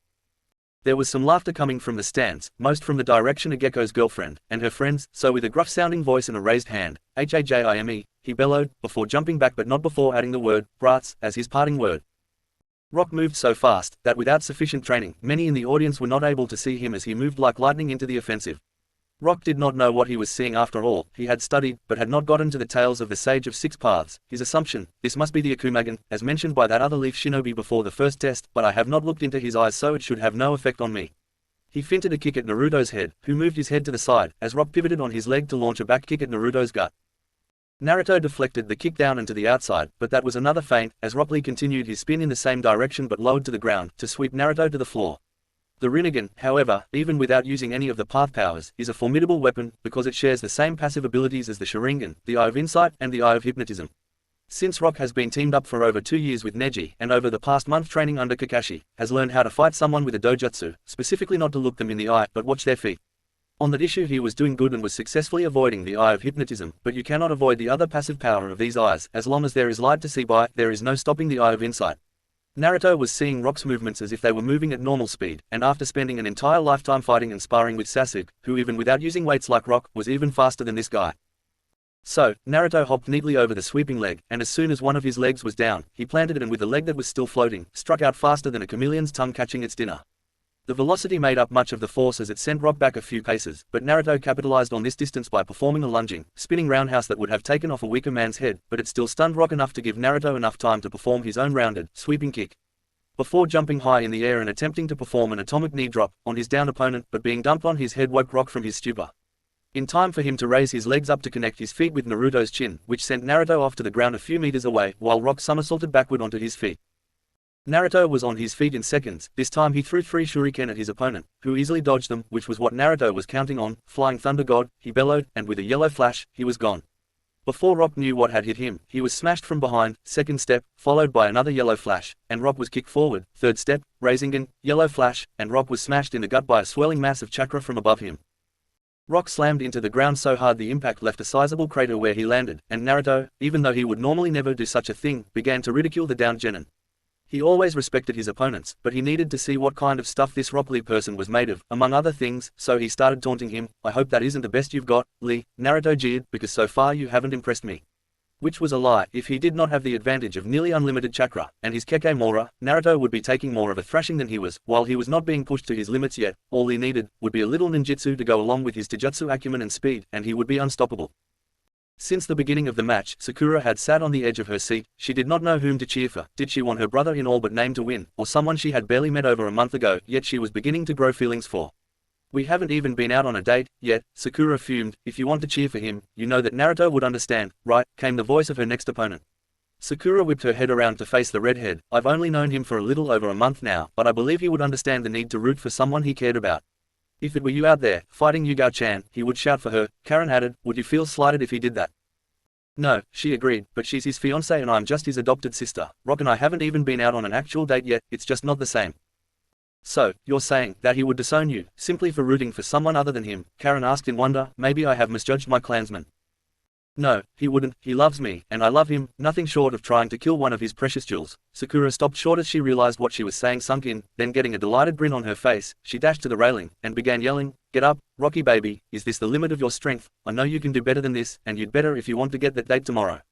There was some laughter coming from the stands, most from the direction of Gecko's girlfriend, and her friends, so with a gruff-sounding voice and a raised hand, Hajime, he bellowed, before jumping back but not before adding the word, brats, as his parting word. Rock moved so fast, that without sufficient training, many in the audience were not able to see him as he moved like lightning into the offensive. Rock did not know what he was seeing after all. He had studied, but had not gotten to the tales of the Sage of Six Paths. His assumption, this must be the Akumagan, as mentioned by that other Leaf Shinobi before the first test, but I have not looked into his eyes, so it should have no effect on me. He finted a kick at Naruto's head, who moved his head to the side, as Rock pivoted on his leg to launch a back kick at Naruto's gut. Naruto deflected the kick down and to the outside, but that was another feint, as Rock Lee continued his spin in the same direction but lowered to the ground, to sweep Naruto to the floor. The Rinnegan, however, even without using any of the path powers, is a formidable weapon, because it shares the same passive abilities as the Sharingan, the Eye of Insight, and the Eye of Hypnotism. Since Rock has been teamed up for over 2 years with Neji, and over the past month training under Kakashi, has learned how to fight someone with a dojutsu, specifically not to look them in the eye, but watch their feet. On that issue he was doing good and was successfully avoiding the Eye of Hypnotism, but you cannot avoid the other passive power of these eyes. As long as there is light to see by, there is no stopping the Eye of Insight. Naruto was seeing Rock's movements as if they were moving at normal speed, and after spending an entire lifetime fighting and sparring with Sasuke, who even without using weights like Rock, was even faster than this guy. So, Naruto hopped neatly over the sweeping leg, and as soon as one of his legs was down, he planted it and with the leg that was still floating, struck out faster than a chameleon's tongue catching its dinner. The velocity made up much of the force as it sent Rock back a few paces, but Naruto capitalized on this distance by performing a lunging, spinning roundhouse that would have taken off a weaker man's head, but it still stunned Rock enough to give Naruto enough time to perform his own rounded, sweeping kick. Before jumping high in the air and attempting to perform an atomic knee drop on his downed opponent, but being dumped on his head woke Rock from his stupor. In time for him to raise his legs up to connect his feet with Naruto's chin, which sent Naruto off to the ground a few meters away, while Rock somersaulted backward onto his feet. Naruto was on his feet in seconds. This time he threw 3 shuriken at his opponent, who easily dodged them, which was what Naruto was counting on. Flying Thunder God, he bellowed, and with a yellow flash, he was gone. Before Rock knew what had hit him, he was smashed from behind, second step, followed by another yellow flash, and Rock was kicked forward, third step, rasengan, yellow flash, and Rock was smashed in the gut by a swirling mass of chakra from above him. Rock slammed into the ground so hard the impact left a sizable crater where he landed, and Naruto, even though he would normally never do such a thing, began to ridicule the downed genin. He always respected his opponents, but he needed to see what kind of stuff this Rock Lee person was made of, among other things, so he started taunting him. "I hope that isn't the best you've got, Lee," Naruto jeered, "because so far you haven't impressed me." Which was a lie. If he did not have the advantage of nearly unlimited chakra, and his Kekemora, Naruto would be taking more of a thrashing than he was. While he was not being pushed to his limits yet, all he needed would be a little ninjutsu to go along with his taijutsu acumen and speed, and he would be unstoppable. Since the beginning of the match, Sakura had sat on the edge of her seat. She did not know whom to cheer for. Did she want her brother in all but name to win, or someone she had barely met over a month ago, yet she was beginning to grow feelings for? "We haven't even been out on a date yet," Sakura fumed. "If you want to cheer for him, you know that Naruto would understand, right?" came the voice of her next opponent. Sakura whipped her head around to face the redhead. "I've only known him for a little over a month now, but I believe he would understand the need to root for someone he cared about. If it were you out there, fighting Yugao-chan, he would shout for her." Karen added, "Would you feel slighted if he did that?" "No," she agreed, "but she's his fiancée and I'm just his adopted sister. Rock and I haven't even been out on an actual date yet, it's just not the same." "So, you're saying that he would disown you, simply for rooting for someone other than him?" Karen asked in wonder. "Maybe I have misjudged my clansman." "No, he wouldn't. He loves me, and I love him, nothing short of trying to kill one of his precious jewels." Sakura stopped short as she realized what she was saying sunk in, then getting a delighted grin on her face, she dashed to the railing, and began yelling, "Get up, Rocky baby, is this the limit of your strength? I know you can do better than this, and you'd better if you want to get that date tomorrow."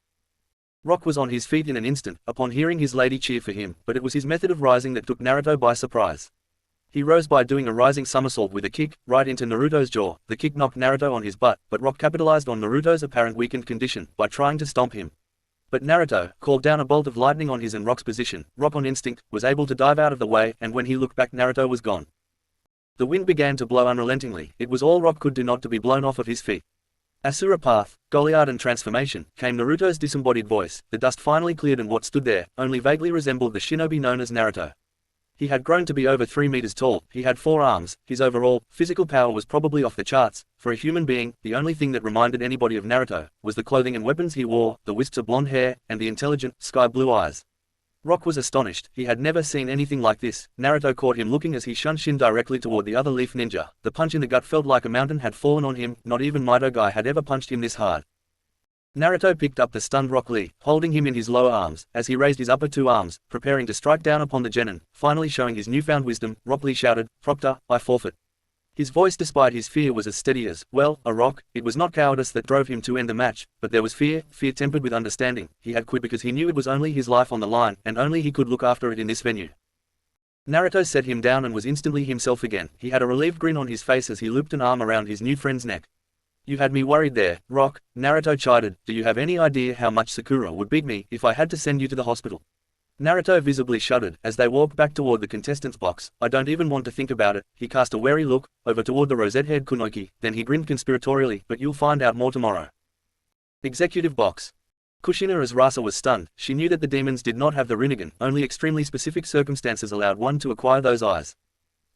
Rock was on his feet in an instant, upon hearing his lady cheer for him, but it was his method of rising that took Naruto by surprise. He rose by doing a rising somersault with a kick, right into Naruto's jaw. The kick knocked Naruto on his butt, but Rock capitalized on Naruto's apparent weakened condition, by trying to stomp him. But Naruto called down a bolt of lightning on his and Rock's position. Rock on instinct, was able to dive out of the way, and when he looked back Naruto was gone. The wind began to blow unrelentingly. It was all Rock could do not to be blown off of his feet. "Asura Path, Goliard and Transformation," came Naruto's disembodied voice. The dust finally cleared and what stood there, only vaguely resembled the shinobi known as Naruto. He had grown to be over 3 meters tall, he had 4 arms, his overall physical power was probably off the charts. For a human being, the only thing that reminded anybody of Naruto was the clothing and weapons he wore, the wisps of blonde hair, and the intelligent, sky-blue eyes. Rock was astonished. He had never seen anything like this. Naruto caught him looking as he shunned Shin directly toward the other leaf ninja. The punch in the gut felt like a mountain had fallen on him. Not even Mido Guy had ever punched him this hard. Naruto picked up the stunned Rock Lee, holding him in his lower arms, as he raised his upper 2 arms, preparing to strike down upon the genin. Finally showing his newfound wisdom, Rock Lee shouted, "Proctor, I forfeit." His voice despite his fear was as steady as, well, a rock. It was not cowardice that drove him to end the match, but there was fear tempered with understanding. He had quit because he knew it was only his life on the line, and only he could look after it in this venue. Naruto set him down and was instantly himself again. He had a relieved grin on his face as he looped an arm around his new friend's neck. "You had me worried there, Rock," Naruto chided. "Do you have any idea how much Sakura would beat me if I had to send you to the hospital?" Naruto visibly shuddered as they walked back toward the contestants' box. "I don't even want to think about it." He cast a wary look over toward the rosette-haired Kunoki, then he grinned conspiratorially, "But you'll find out more tomorrow." Executive box. Kushina Rasa was stunned. She knew that the demons did not have the Rinnegan. Only extremely specific circumstances allowed one to acquire those eyes.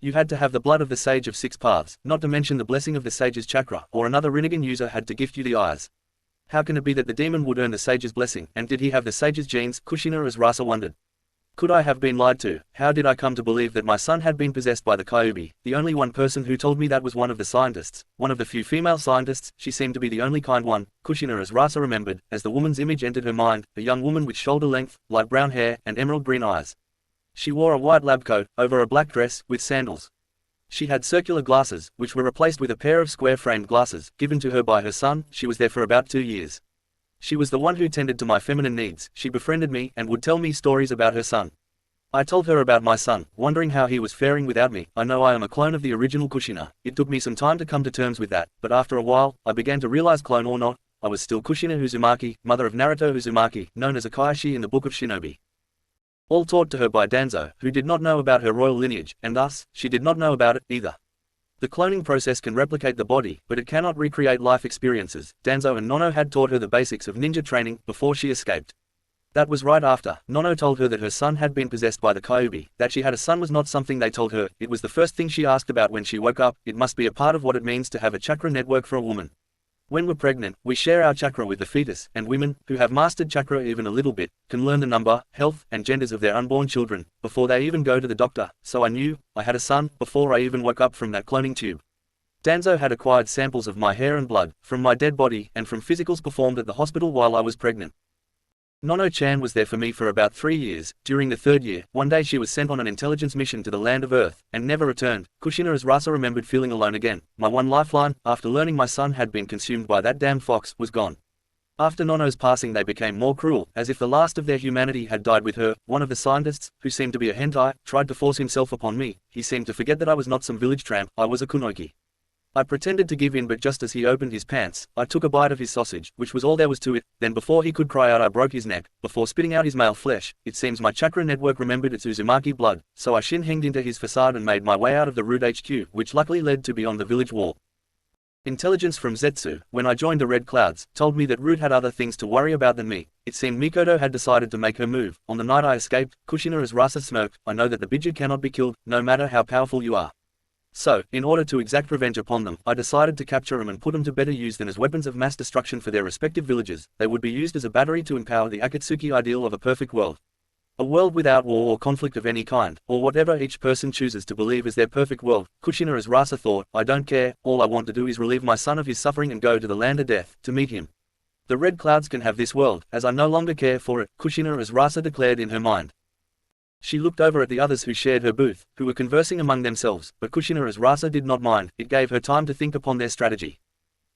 You had to have the blood of the Sage of 6 Paths, not to mention the blessing of the Sage's chakra, or another Rinnegan user had to gift you the eyes. How can it be that the demon would earn the Sage's blessing, and did he have the Sage's genes? Kushina Rasa wondered. Could I have been lied to? How did I come to believe that my son had been possessed by the Kyuubi? The only one person who told me that was one of the scientists, one of the few female scientists. She seemed to be the only kind one. Kushina Rasa remembered, as the woman's image entered her mind, a young woman with shoulder-length, light brown hair, and emerald green eyes. She wore a white lab coat, over a black dress, with sandals. She had circular glasses, which were replaced with a pair of square-framed glasses, given to her by her son. She was there for about 2 years. She was the one who tended to my feminine needs. She befriended me and would tell me stories about her son. I told her about my son, wondering how he was faring without me. I know I am a clone of the original Kushina. It took me some time to come to terms with that, but after a while, I began to realize, clone or not, I was still Kushina Uzumaki, mother of Naruto Uzumaki, known as a kakashi in the Book of Shinobi. All taught to her by Danzo, who did not know about her royal lineage, and thus, she did not know about it, either. The cloning process can replicate the body, but it cannot recreate life experiences. Danzo and Nono had taught her the basics of ninja training, before she escaped. That was right after. Nono told her that her son had been possessed by the Kyuubi. That she had a son was not something they told her, it was the first thing she asked about when she woke up. It must be a part of what it means to have a chakra network for a woman. When we're pregnant, we share our chakra with the fetus, and women, who have mastered chakra even a little bit, can learn the number, health, and genders of their unborn children, before they even go to the doctor. So I knew, I had a son, before I even woke up from that cloning tube. Danzo had acquired samples of my hair and blood, from my dead body, and from physicals performed at the hospital while I was pregnant. Nono-chan was there for me for about 3 years. During the 3rd year, one day she was sent on an intelligence mission to the land of Earth, and never returned. Kushina as Rasa remembered feeling alone again. My one lifeline, after learning my son had been consumed by that damn fox, was gone. After Nono's passing they became more cruel, as if the last of their humanity had died with her. One of the scientists, who seemed to be a hentai, tried to force himself upon me. He seemed to forget that I was not some village tramp, I was a kunoichi. I pretended to give in, but just as he opened his pants, I took a bite of his sausage, which was all there was to it. Then before he could cry out I broke his neck, before spitting out his male flesh. It seems my chakra network remembered its Uzumaki blood, so I shin-henged into his facade and made my way out of the rude HQ, which luckily led to beyond the village wall. Intelligence from Zetsu, when I joined the Red Clouds, told me that Root had other things to worry about than me. It seemed Mikoto had decided to make her move. On the night I escaped, Kushina as Rasa smirked. I know that the Bidget cannot be killed, no matter how powerful you are. So, in order to exact revenge upon them, I decided to capture them and put them to better use than as weapons of mass destruction for their respective villages. They would be used as a battery to empower the Akatsuki ideal of a perfect world. A world without war or conflict of any kind, or whatever each person chooses to believe is their perfect world. Kushina as Rasa thought, I don't care, all I want to do is relieve my son of his suffering and go to the land of death, to meet him. The Red Clouds can have this world, as I no longer care for it, Kushina as Rasa declared in her mind. She looked over at the others who shared her booth, who were conversing among themselves, but Kushina as Rasa did not mind. It gave her time to think upon their strategy.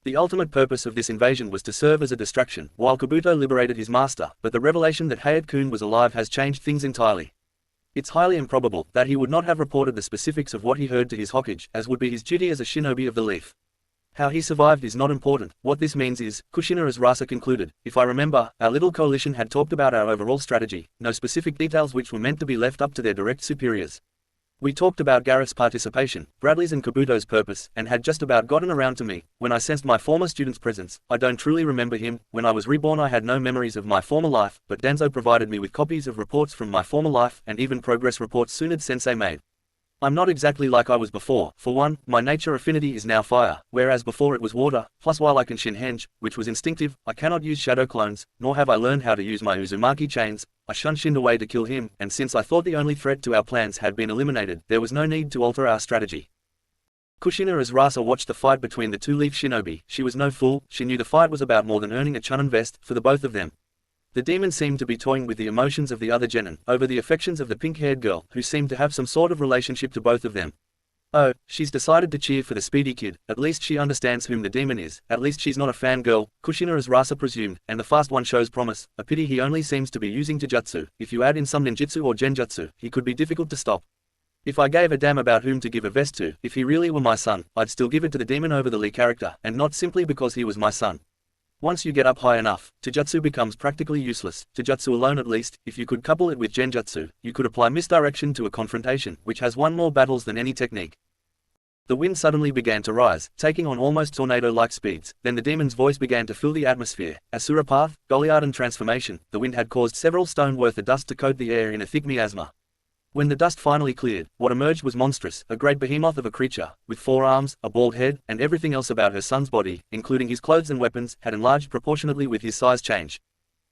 The ultimate purpose of this invasion was to serve as a distraction, while Kabuto liberated his master, but the revelation that Hayate-kun was alive has changed things entirely. It's highly improbable that he would not have reported the specifics of what he heard to his Hokage, as would be his duty as a shinobi of the leaf. How he survived is not important. What this means is, Kushina as Rasa concluded, if I remember, our little coalition had talked about our overall strategy, no specific details which were meant to be left up to their direct superiors. We talked about Gareth's participation, Bradley's and Kabuto's purpose, and had just about gotten around to me. When I sensed my former student's presence, I don't truly remember him. When I was reborn I had no memories of my former life, but Danzo provided me with copies of reports from my former life, and even progress reports Tsunade-sensei made. I'm not exactly like I was before. For one, my nature affinity is now fire, whereas before it was water, plus while I can shin-henge, which was instinctive, I cannot use shadow clones, nor have I learned how to use my Uzumaki chains. I shunned away to kill him, and since I thought the only threat to our plans had been eliminated, there was no need to alter our strategy. Kushina as Rasa watched the fight between the two leaf shinobi. She was no fool, she knew the fight was about more than earning a chunin vest, for the both of them. The demon seemed to be toying with the emotions of the other genin, over the affections of the pink-haired girl, who seemed to have some sort of relationship to both of them. Oh, she's decided to cheer for the speedy kid, at least she understands whom the demon is, at least she's not a fangirl, Kushina as Rasa presumed, and the fast one shows promise. A pity he only seems to be using Taijutsu. If you add in some ninjutsu or genjutsu, he could be difficult to stop. If I gave a damn about whom to give a vest to, if he really were my son, I'd still give it to the demon over the Lee character, and not simply because he was my son. Once you get up high enough, Taijutsu becomes practically useless. Taijutsu alone at least, if you could couple it with genjutsu, you could apply misdirection to a confrontation, which has won more battles than any technique. The wind suddenly began to rise, taking on almost tornado-like speeds. Then the demon's voice began to fill the atmosphere. Asura path, Goliardan transformation. The wind had caused several stone worth of dust to coat the air in a thick miasma. When the dust finally cleared, what emerged was monstrous, a great behemoth of a creature, with 4 arms, a bald head, and everything else about her son's body, including his clothes and weapons, had enlarged proportionately with his size change.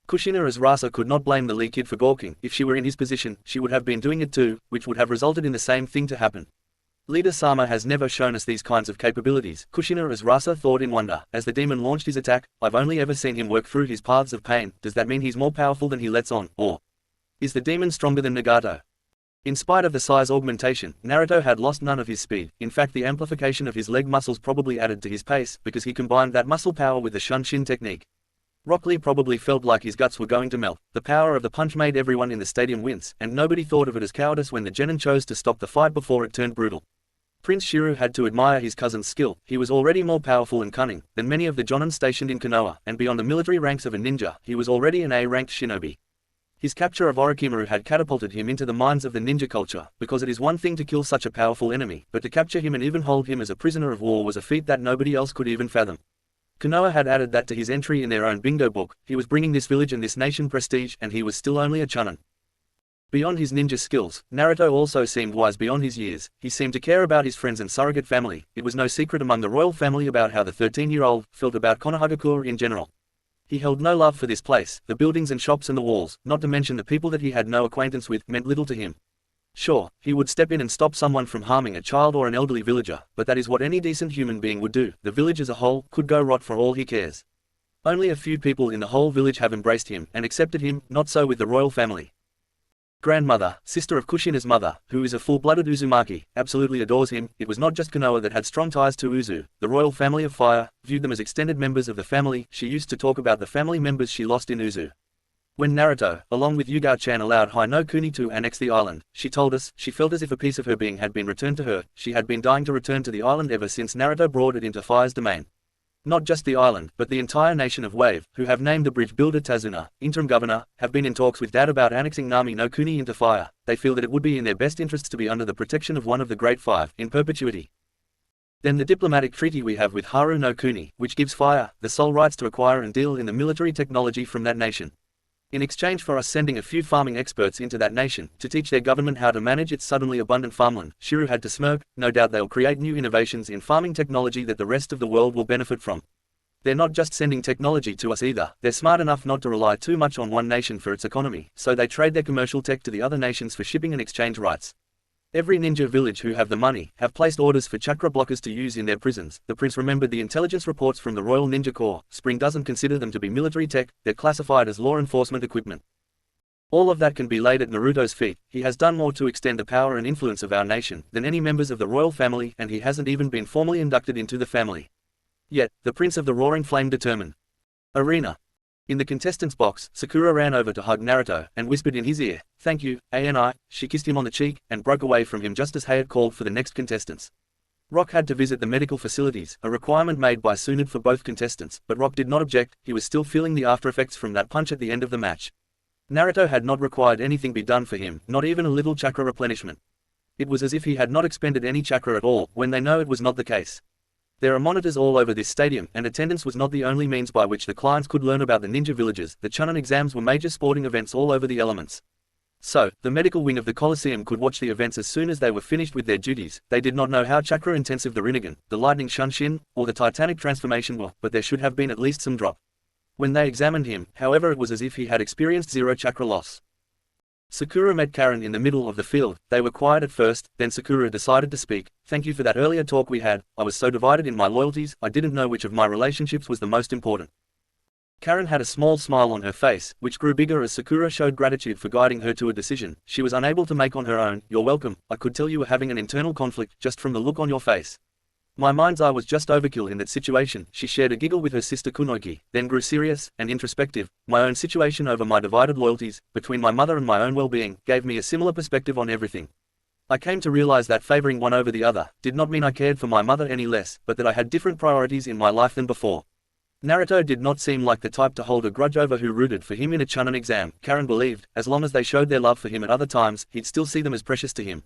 Kushina as Rasa could not blame the Lee kid for gawking. If she were in his position, she would have been doing it too, which would have resulted in the same thing to happen. Leader Sama has never shown us these kinds of capabilities, Kushina as Rasa thought in wonder. As the demon launched his attack, I've only ever seen him work through his paths of pain. Does that mean he's more powerful than he lets on, or is the demon stronger than Nagato? In spite of the size augmentation, Naruto had lost none of his speed. In fact, the amplification of his leg muscles probably added to his pace, because he combined that muscle power with the Shunshin technique. Rock Lee probably felt like his guts were going to melt. The power of the punch made everyone in the stadium wince, and nobody thought of it as cowardice when the genin chose to stop the fight before it turned brutal. Prince Shiryu had to admire his cousin's skill. He was already more powerful and cunning than many of the jonin stationed in Konoha, and beyond the military ranks of a ninja, he was already an A-ranked shinobi. His capture of Orochimaru had catapulted him into the minds of the ninja culture, because it is one thing to kill such a powerful enemy, but to capture him and even hold him as a prisoner of war was a feat that nobody else could even fathom. Konoha had added that to his entry in their own bingo book. He was bringing this village and this nation prestige, and he was still only a chunin. Beyond his ninja skills, Naruto also seemed wise beyond his years. He seemed to care about his friends and surrogate family. It was no secret among the royal family about how the 13-year-old felt about Konohagakure in general. He held no love for this place. The buildings and shops and the walls, not to mention the people that he had no acquaintance with, meant little to him. Sure, he would step in and stop someone from harming a child or an elderly villager, but that is what any decent human being would do. The village as a whole could go rot for all he cares. Only a few people in the whole village have embraced him and accepted him, not so with the royal family. Grandmother, sister of Kushina's mother, who is a full-blooded Uzumaki, absolutely adores him. It was not just Konoha that had strong ties to Uzu. The royal family of fire viewed them as extended members of the family. She used to talk about the family members she lost in Uzu. When Naruto, along with Yugao-chan, allowed Hai no Kuni to annex the island, she told us she felt as if a piece of her being had been returned to her. She had been dying to return to the island ever since Naruto brought it into Fire's domain. Not just the island, but the entire nation of Wave, who have named the bridge builder Tazuna, interim governor, have been in talks with Dad about annexing Nami no Kuni into Fire. They feel that it would be in their best interests to be under the protection of one of the Great Five, in perpetuity. Then the diplomatic treaty we have with Haru no Kuni, which gives Fire the sole rights to acquire and deal in the military technology from that nation. In exchange for us sending a few farming experts into that nation, to teach their government how to manage its suddenly abundant farmland, Shiryu had to smirk. No doubt they'll create new innovations in farming technology that the rest of the world will benefit from. They're not just sending technology to us either. They're smart enough not to rely too much on one nation for its economy, so they trade their commercial tech to the other nations for shipping and exchange rights. Every ninja village who have the money have placed orders for chakra blockers to use in their prisons. The prince remembered the intelligence reports from the Royal Ninja Corps. Spring doesn't consider them to be military tech, they're classified as law enforcement equipment. All of that can be laid at Naruto's feet. He has done more to extend the power and influence of our nation than any members of the royal family, and he hasn't even been formally inducted into the family. Yet, the Prince of the Roaring Flame determined. Arena. In the contestants' box, Sakura ran over to hug Naruto, and whispered in his ear, "Thank you, ANI." She kissed him on the cheek, and broke away from him just as Hayat called for the next contestants. Rock had to visit the medical facilities, a requirement made by Tsunade for both contestants, but Rock did not object. He was still feeling the aftereffects from that punch at the end of the match. Naruto had not required anything be done for him, not even a little chakra replenishment. It was as if he had not expended any chakra at all, when they know it was not the case. There are monitors all over this stadium, and attendance was not the only means by which the clients could learn about the ninja villages. The Chunin exams were major sporting events all over the elements. So, the medical wing of the Coliseum could watch the events as soon as they were finished with their duties. They did not know how chakra-intensive the Rinnegan, the Lightning Shunshin, or the Titanic Transformation were, but there should have been at least some drop. When they examined him, however, it was as if he had experienced zero chakra loss. Sakura met Karen in the middle of the field. They were quiet at first, then Sakura decided to speak. "Thank you for that earlier talk we had. I was so divided in my loyalties, I didn't know which of my relationships was the most important." Karen had a small smile on her face, which grew bigger as Sakura showed gratitude for guiding her to a decision she was unable to make on her own. "You're welcome. I could tell you were having an internal conflict, just from the look on your face. My mind's eye was just overkill in that situation." She shared a giggle with her sister Kunoki, then grew serious and introspective. "My own situation over my divided loyalties, between my mother and my own well-being, gave me a similar perspective on everything. I came to realize that favoring one over the other did not mean I cared for my mother any less, but that I had different priorities in my life than before." Naruto did not seem like the type to hold a grudge over who rooted for him in a Chunin exam. Karen believed, as long as they showed their love for him at other times, he'd still see them as precious to him.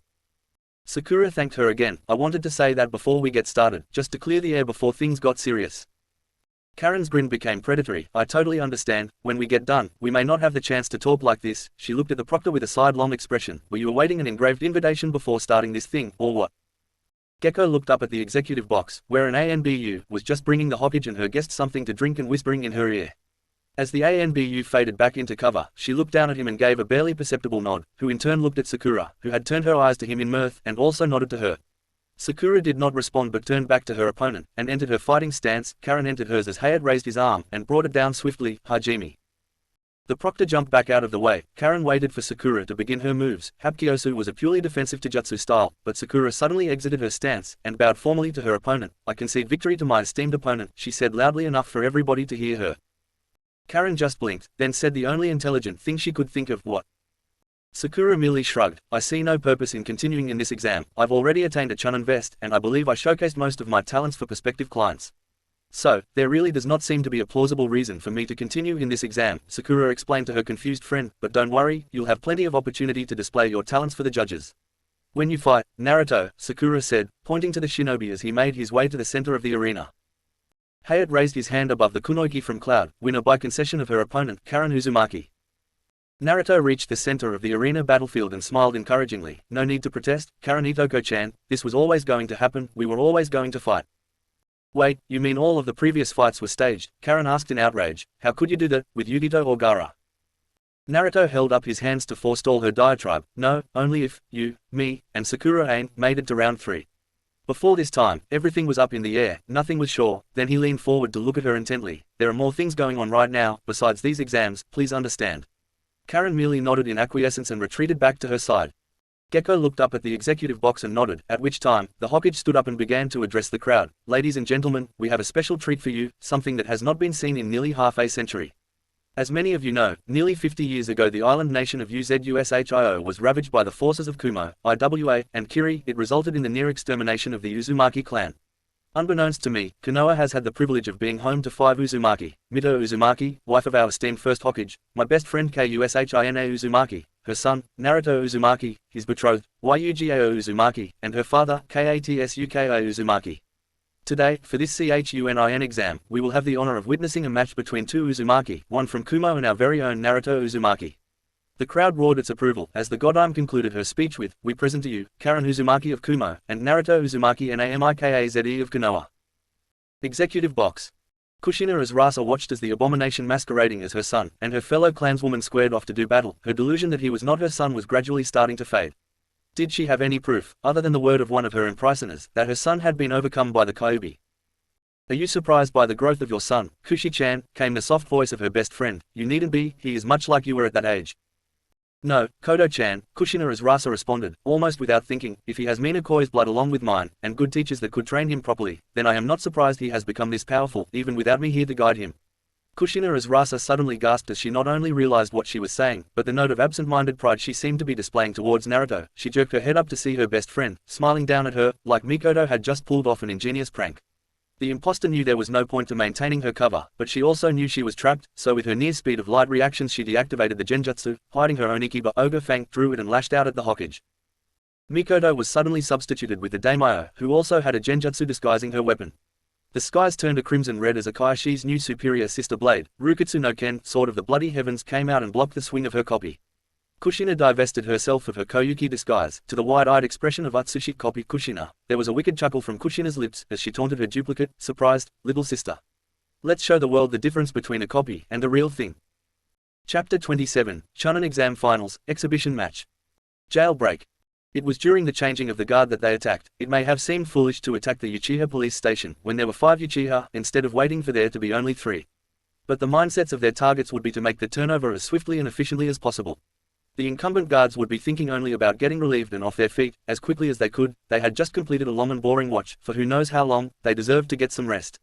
Sakura thanked her again. "I wanted to say that before we get started, just to clear the air before things got serious." Karen's grin became predatory. "I totally understand. When we get done, we may not have the chance to talk like this." She looked at the proctor with a sidelong expression. "Were you awaiting an engraved invitation before starting this thing, or what?" Gecko looked up at the executive box, where an ANBU was just bringing the hostage and her guest something to drink and whispering in her ear. As the ANBU faded back into cover, she looked down at him and gave a barely perceptible nod, who in turn looked at Sakura, who had turned her eyes to him in mirth, and also nodded to her. Sakura did not respond but turned back to her opponent, and entered her fighting stance. Karen entered hers as Hayat raised his arm, and brought it down swiftly. "Hajime." The proctor jumped back out of the way. Karen waited for Sakura to begin her moves. Hapkyosu was a purely defensive Taijutsu style, but Sakura suddenly exited her stance, and bowed formally to her opponent. "I concede victory to my esteemed opponent," she said loudly enough for everybody to hear her. Karen just blinked, then said the only intelligent thing she could think of, what? Sakura merely shrugged. I see no purpose in continuing in this exam. I've already attained a Chunin vest, and I believe I showcased most of my talents for prospective clients. So, there really does not seem to be a plausible reason for me to continue in this exam, Sakura explained to her confused friend, but don't worry, you'll have plenty of opportunity to display your talents for the judges. When you fight, Naruto, Sakura said, pointing to the shinobi as he made his way to the center of the arena. Hayate raised his hand above the kunoichi from Cloud, winner by concession of her opponent, Karen Uzumaki. Naruto reached the center of the arena battlefield and smiled encouragingly. No need to protest, Karen Itoko-chan, this was always going to happen, we were always going to fight. Wait, you mean all of the previous fights were staged? Karen asked in outrage. How could you do that, with Yugito or Gaara? Naruto held up his hands to forestall her diatribe. No, only if, you, me, and Sakura ain't made it to round 3. Before this time, everything was up in the air, nothing was sure. Then he leaned forward to look at her intently. There are more things going on right now, besides these exams, please understand. Karen merely nodded in acquiescence and retreated back to her side. Gecko looked up at the executive box and nodded, at which time, the Hokage stood up and began to address the crowd. Ladies and gentlemen, we have a special treat for you, something that has not been seen in nearly half a century. As many of you know, nearly 50 years ago the island nation of Uzushio was ravaged by the forces of Kumo, Iwa, and Kiri. It resulted in the near extermination of the Uzumaki clan. Unbeknownst to me, Konoha has had the privilege of being home to 5 Uzumaki, Mito Uzumaki, wife of our esteemed first Hokage, my best friend Kushina Uzumaki, her son, Naruto Uzumaki, his betrothed, Yugao Uzumaki, and her father, Katsuki Uzumaki. Today, for this CHUNIN exam, we will have the honor of witnessing a match between 2 Uzumaki, one from Kumo and our very own Naruto Uzumaki. The crowd roared its approval as the Godime concluded her speech with, we present to you, Karen Uzumaki of Kumo, and Naruto Uzumaki Namikaze of Konoha. Executive Box. Kushina as Rasa watched as the abomination masquerading as her son, and her fellow clanswoman squared off to do battle. Her delusion that he was not her son was gradually starting to fade. Did she have any proof, other than the word of one of her imprisoners, that her son had been overcome by the Kyuubi? Are you surprised by the growth of your son, Kushi-chan? Came the soft voice of her best friend. You needn't be, he is much like you were at that age. No, Kodo-chan, Kushina as Rasa responded, almost without thinking, if he has Minakoi's blood along with mine, and good teachers that could train him properly, then I am not surprised he has become this powerful, even without me here to guide him. Kushina as Rasa suddenly gasped as she not only realized what she was saying, but the note of absent-minded pride she seemed to be displaying towards Naruto. She jerked her head up to see her best friend, smiling down at her, like Mikoto had just pulled off an ingenious prank. The imposter knew there was no point to maintaining her cover, but she also knew she was trapped, so with her near speed of light reactions she deactivated the genjutsu, hiding her Onikiba Ogre Fang, drew it and lashed out at the Hokage. Mikoto was suddenly substituted with the daimyo, who also had a genjutsu disguising her weapon. The skies turned a crimson red as Akayashi's new superior sister blade, Rukutsu no Ken, Sword of the Bloody Heavens, came out and blocked the swing of her copy. Kushina divested herself of her Koyuki disguise. To the wide-eyed expression of Atsushi copy Kushina, there was a wicked chuckle from Kushina's lips as she taunted her duplicate, surprised, little sister. Let's show the world the difference between a copy and the real thing. Chapter 27, Chunin Exam Finals, Exhibition Match. Jailbreak. It was during the changing of the guard that they attacked. It may have seemed foolish to attack the Uchiha police station when there were 5 Uchiha, instead of waiting for there to be only 3. But the mindsets of their targets would be to make the turnover as swiftly and efficiently as possible. The incumbent guards would be thinking only about getting relieved and off their feet, as quickly as they could. They had just completed a long and boring watch, for who knows how long, they deserved to get some rest.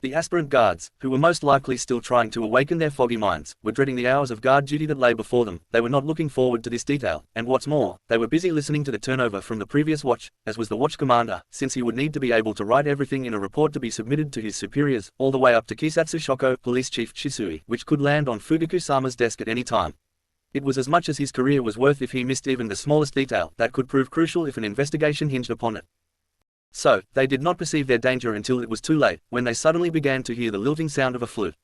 The aspirant guards, who were most likely still trying to awaken their foggy minds, were dreading the hours of guard duty that lay before them. They were not looking forward to this detail, and what's more, they were busy listening to the turnover from the previous watch, as was the watch commander, since he would need to be able to write everything in a report to be submitted to his superiors, all the way up to Kisatsu Shoko, Police Chief Shisui, which could land on Fugaku-sama's desk at any time. It was as much as his career was worth if he missed even the smallest detail that could prove crucial if an investigation hinged upon it. So, they did not perceive their danger until it was too late, when they suddenly began to hear the lilting sound of a flute.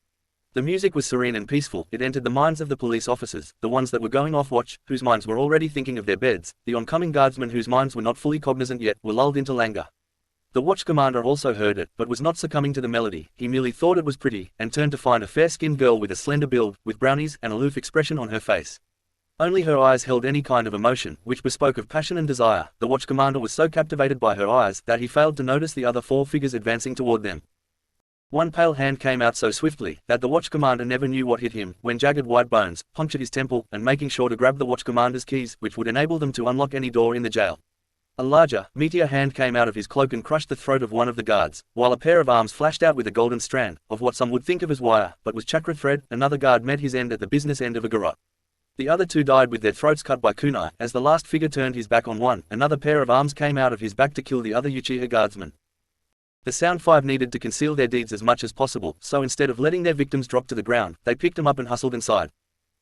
The music was serene and peaceful. It entered the minds of the police officers, the ones that were going off watch, whose minds were already thinking of their beds. The oncoming guardsmen whose minds were not fully cognizant yet, were lulled into languor. The watch commander also heard it, but was not succumbing to the melody. He merely thought it was pretty, and turned to find a fair-skinned girl with a slender build, with brownies, and aloof expression on her face. Only her eyes held any kind of emotion, which bespoke of passion and desire. The watch commander was so captivated by her eyes that he failed to notice the other 4 figures advancing toward them. One pale hand came out so swiftly that the watch commander never knew what hit him, when jagged white bones punctured his temple, and making sure to grab the watch commander's keys, which would enable them to unlock any door in the jail. A larger, meatier hand came out of his cloak and crushed the throat of one of the guards, while a pair of arms flashed out with a golden strand, of what some would think of as wire, but was chakra thread. Another guard met his end at the business end of a garrote. The other two died with their throats cut by kunai. As the last figure turned his back on one, another pair of arms came out of his back to kill the other Uchiha guardsman. The Sound Five needed to conceal their deeds as much as possible, so instead of letting their victims drop to the ground, they picked them up and hustled inside.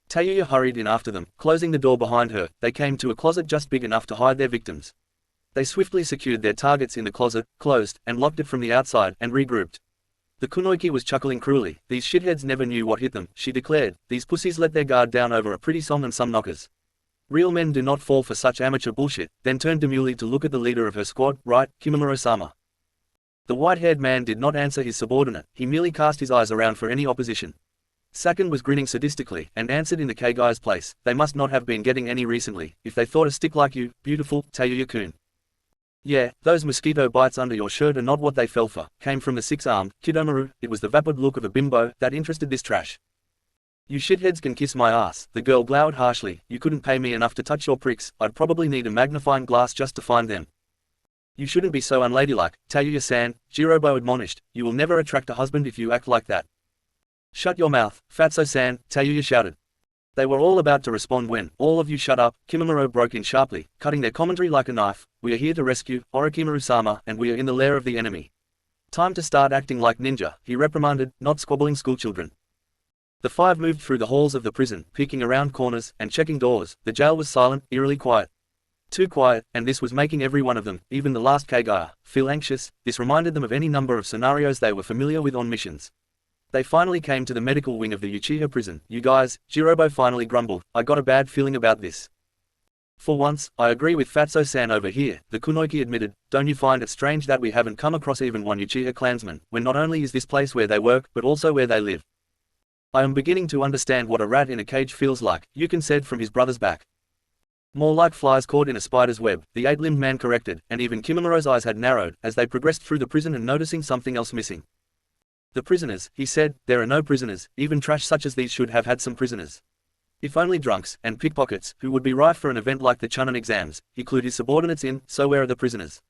Tayuya hurried in after them, closing the door behind her. They came to a closet just big enough to hide their victims. They swiftly secured their targets in the closet, closed, and locked it from the outside, and regrouped. The kunoichi was chuckling cruelly. These shitheads never knew what hit them, she declared. These pussies let their guard down over a pretty song and some knockers. Real men do not fall for such amateur bullshit. Then turned demurely to look at the leader of her squad. Right, Kimamuro-sama. The white-haired man did not answer his subordinate, he merely cast his eyes around for any opposition. Saken was grinning sadistically, and answered in the K-guy's place. They must not have been getting any recently, if they thought a stick like you, beautiful, Tayuya-kun. Yeah, those mosquito bites under your shirt are not what they fell for, came from the six-armed, Kidomaru. It was the vapid look of a bimbo that interested this trash. You shitheads can kiss my ass, the girl glowered harshly. You couldn't pay me enough to touch your pricks. I'd probably need a magnifying glass just to find them. You shouldn't be so unladylike, Tayuya-san, Jirobo admonished. You will never attract a husband if you act like that. Shut your mouth, Fatso-san, Tayuya shouted. They were all about to respond when, all of you shut up, Kimamuro broke in sharply, cutting their commentary like a knife. We are here to rescue Orochimaru-sama, and we are in the lair of the enemy. Time to start acting like ninja, he reprimanded, not squabbling schoolchildren. The five moved through the halls of the prison, peeking around corners, and checking doors. The jail was silent, eerily quiet. Too quiet, and this was making every one of them, even the last K-guy, feel anxious. This reminded them of any number of scenarios they were familiar with on missions. They finally came to the medical wing of the Uchiha prison. You guys, Jirobo finally grumbled, I got a bad feeling about this. For once, I agree with Fatso-san over here, the kunoichi admitted. Don't you find it strange that we haven't come across even one Uchiha clansman, when not only is this place where they work, but also where they live? I am beginning to understand what a rat in a cage feels like, Yukin said from his brother's back. More like flies caught in a spider's web, the eight-limbed man corrected, and even Kimamuro's eyes had narrowed, as they progressed through the prison and noticing something else missing. The prisoners, he said, there are no prisoners, even trash such as these should have had some prisoners. If only drunks, and pickpockets, who would be rife for an event like the Chunin exams. He clued his subordinates in, so where are the prisoners?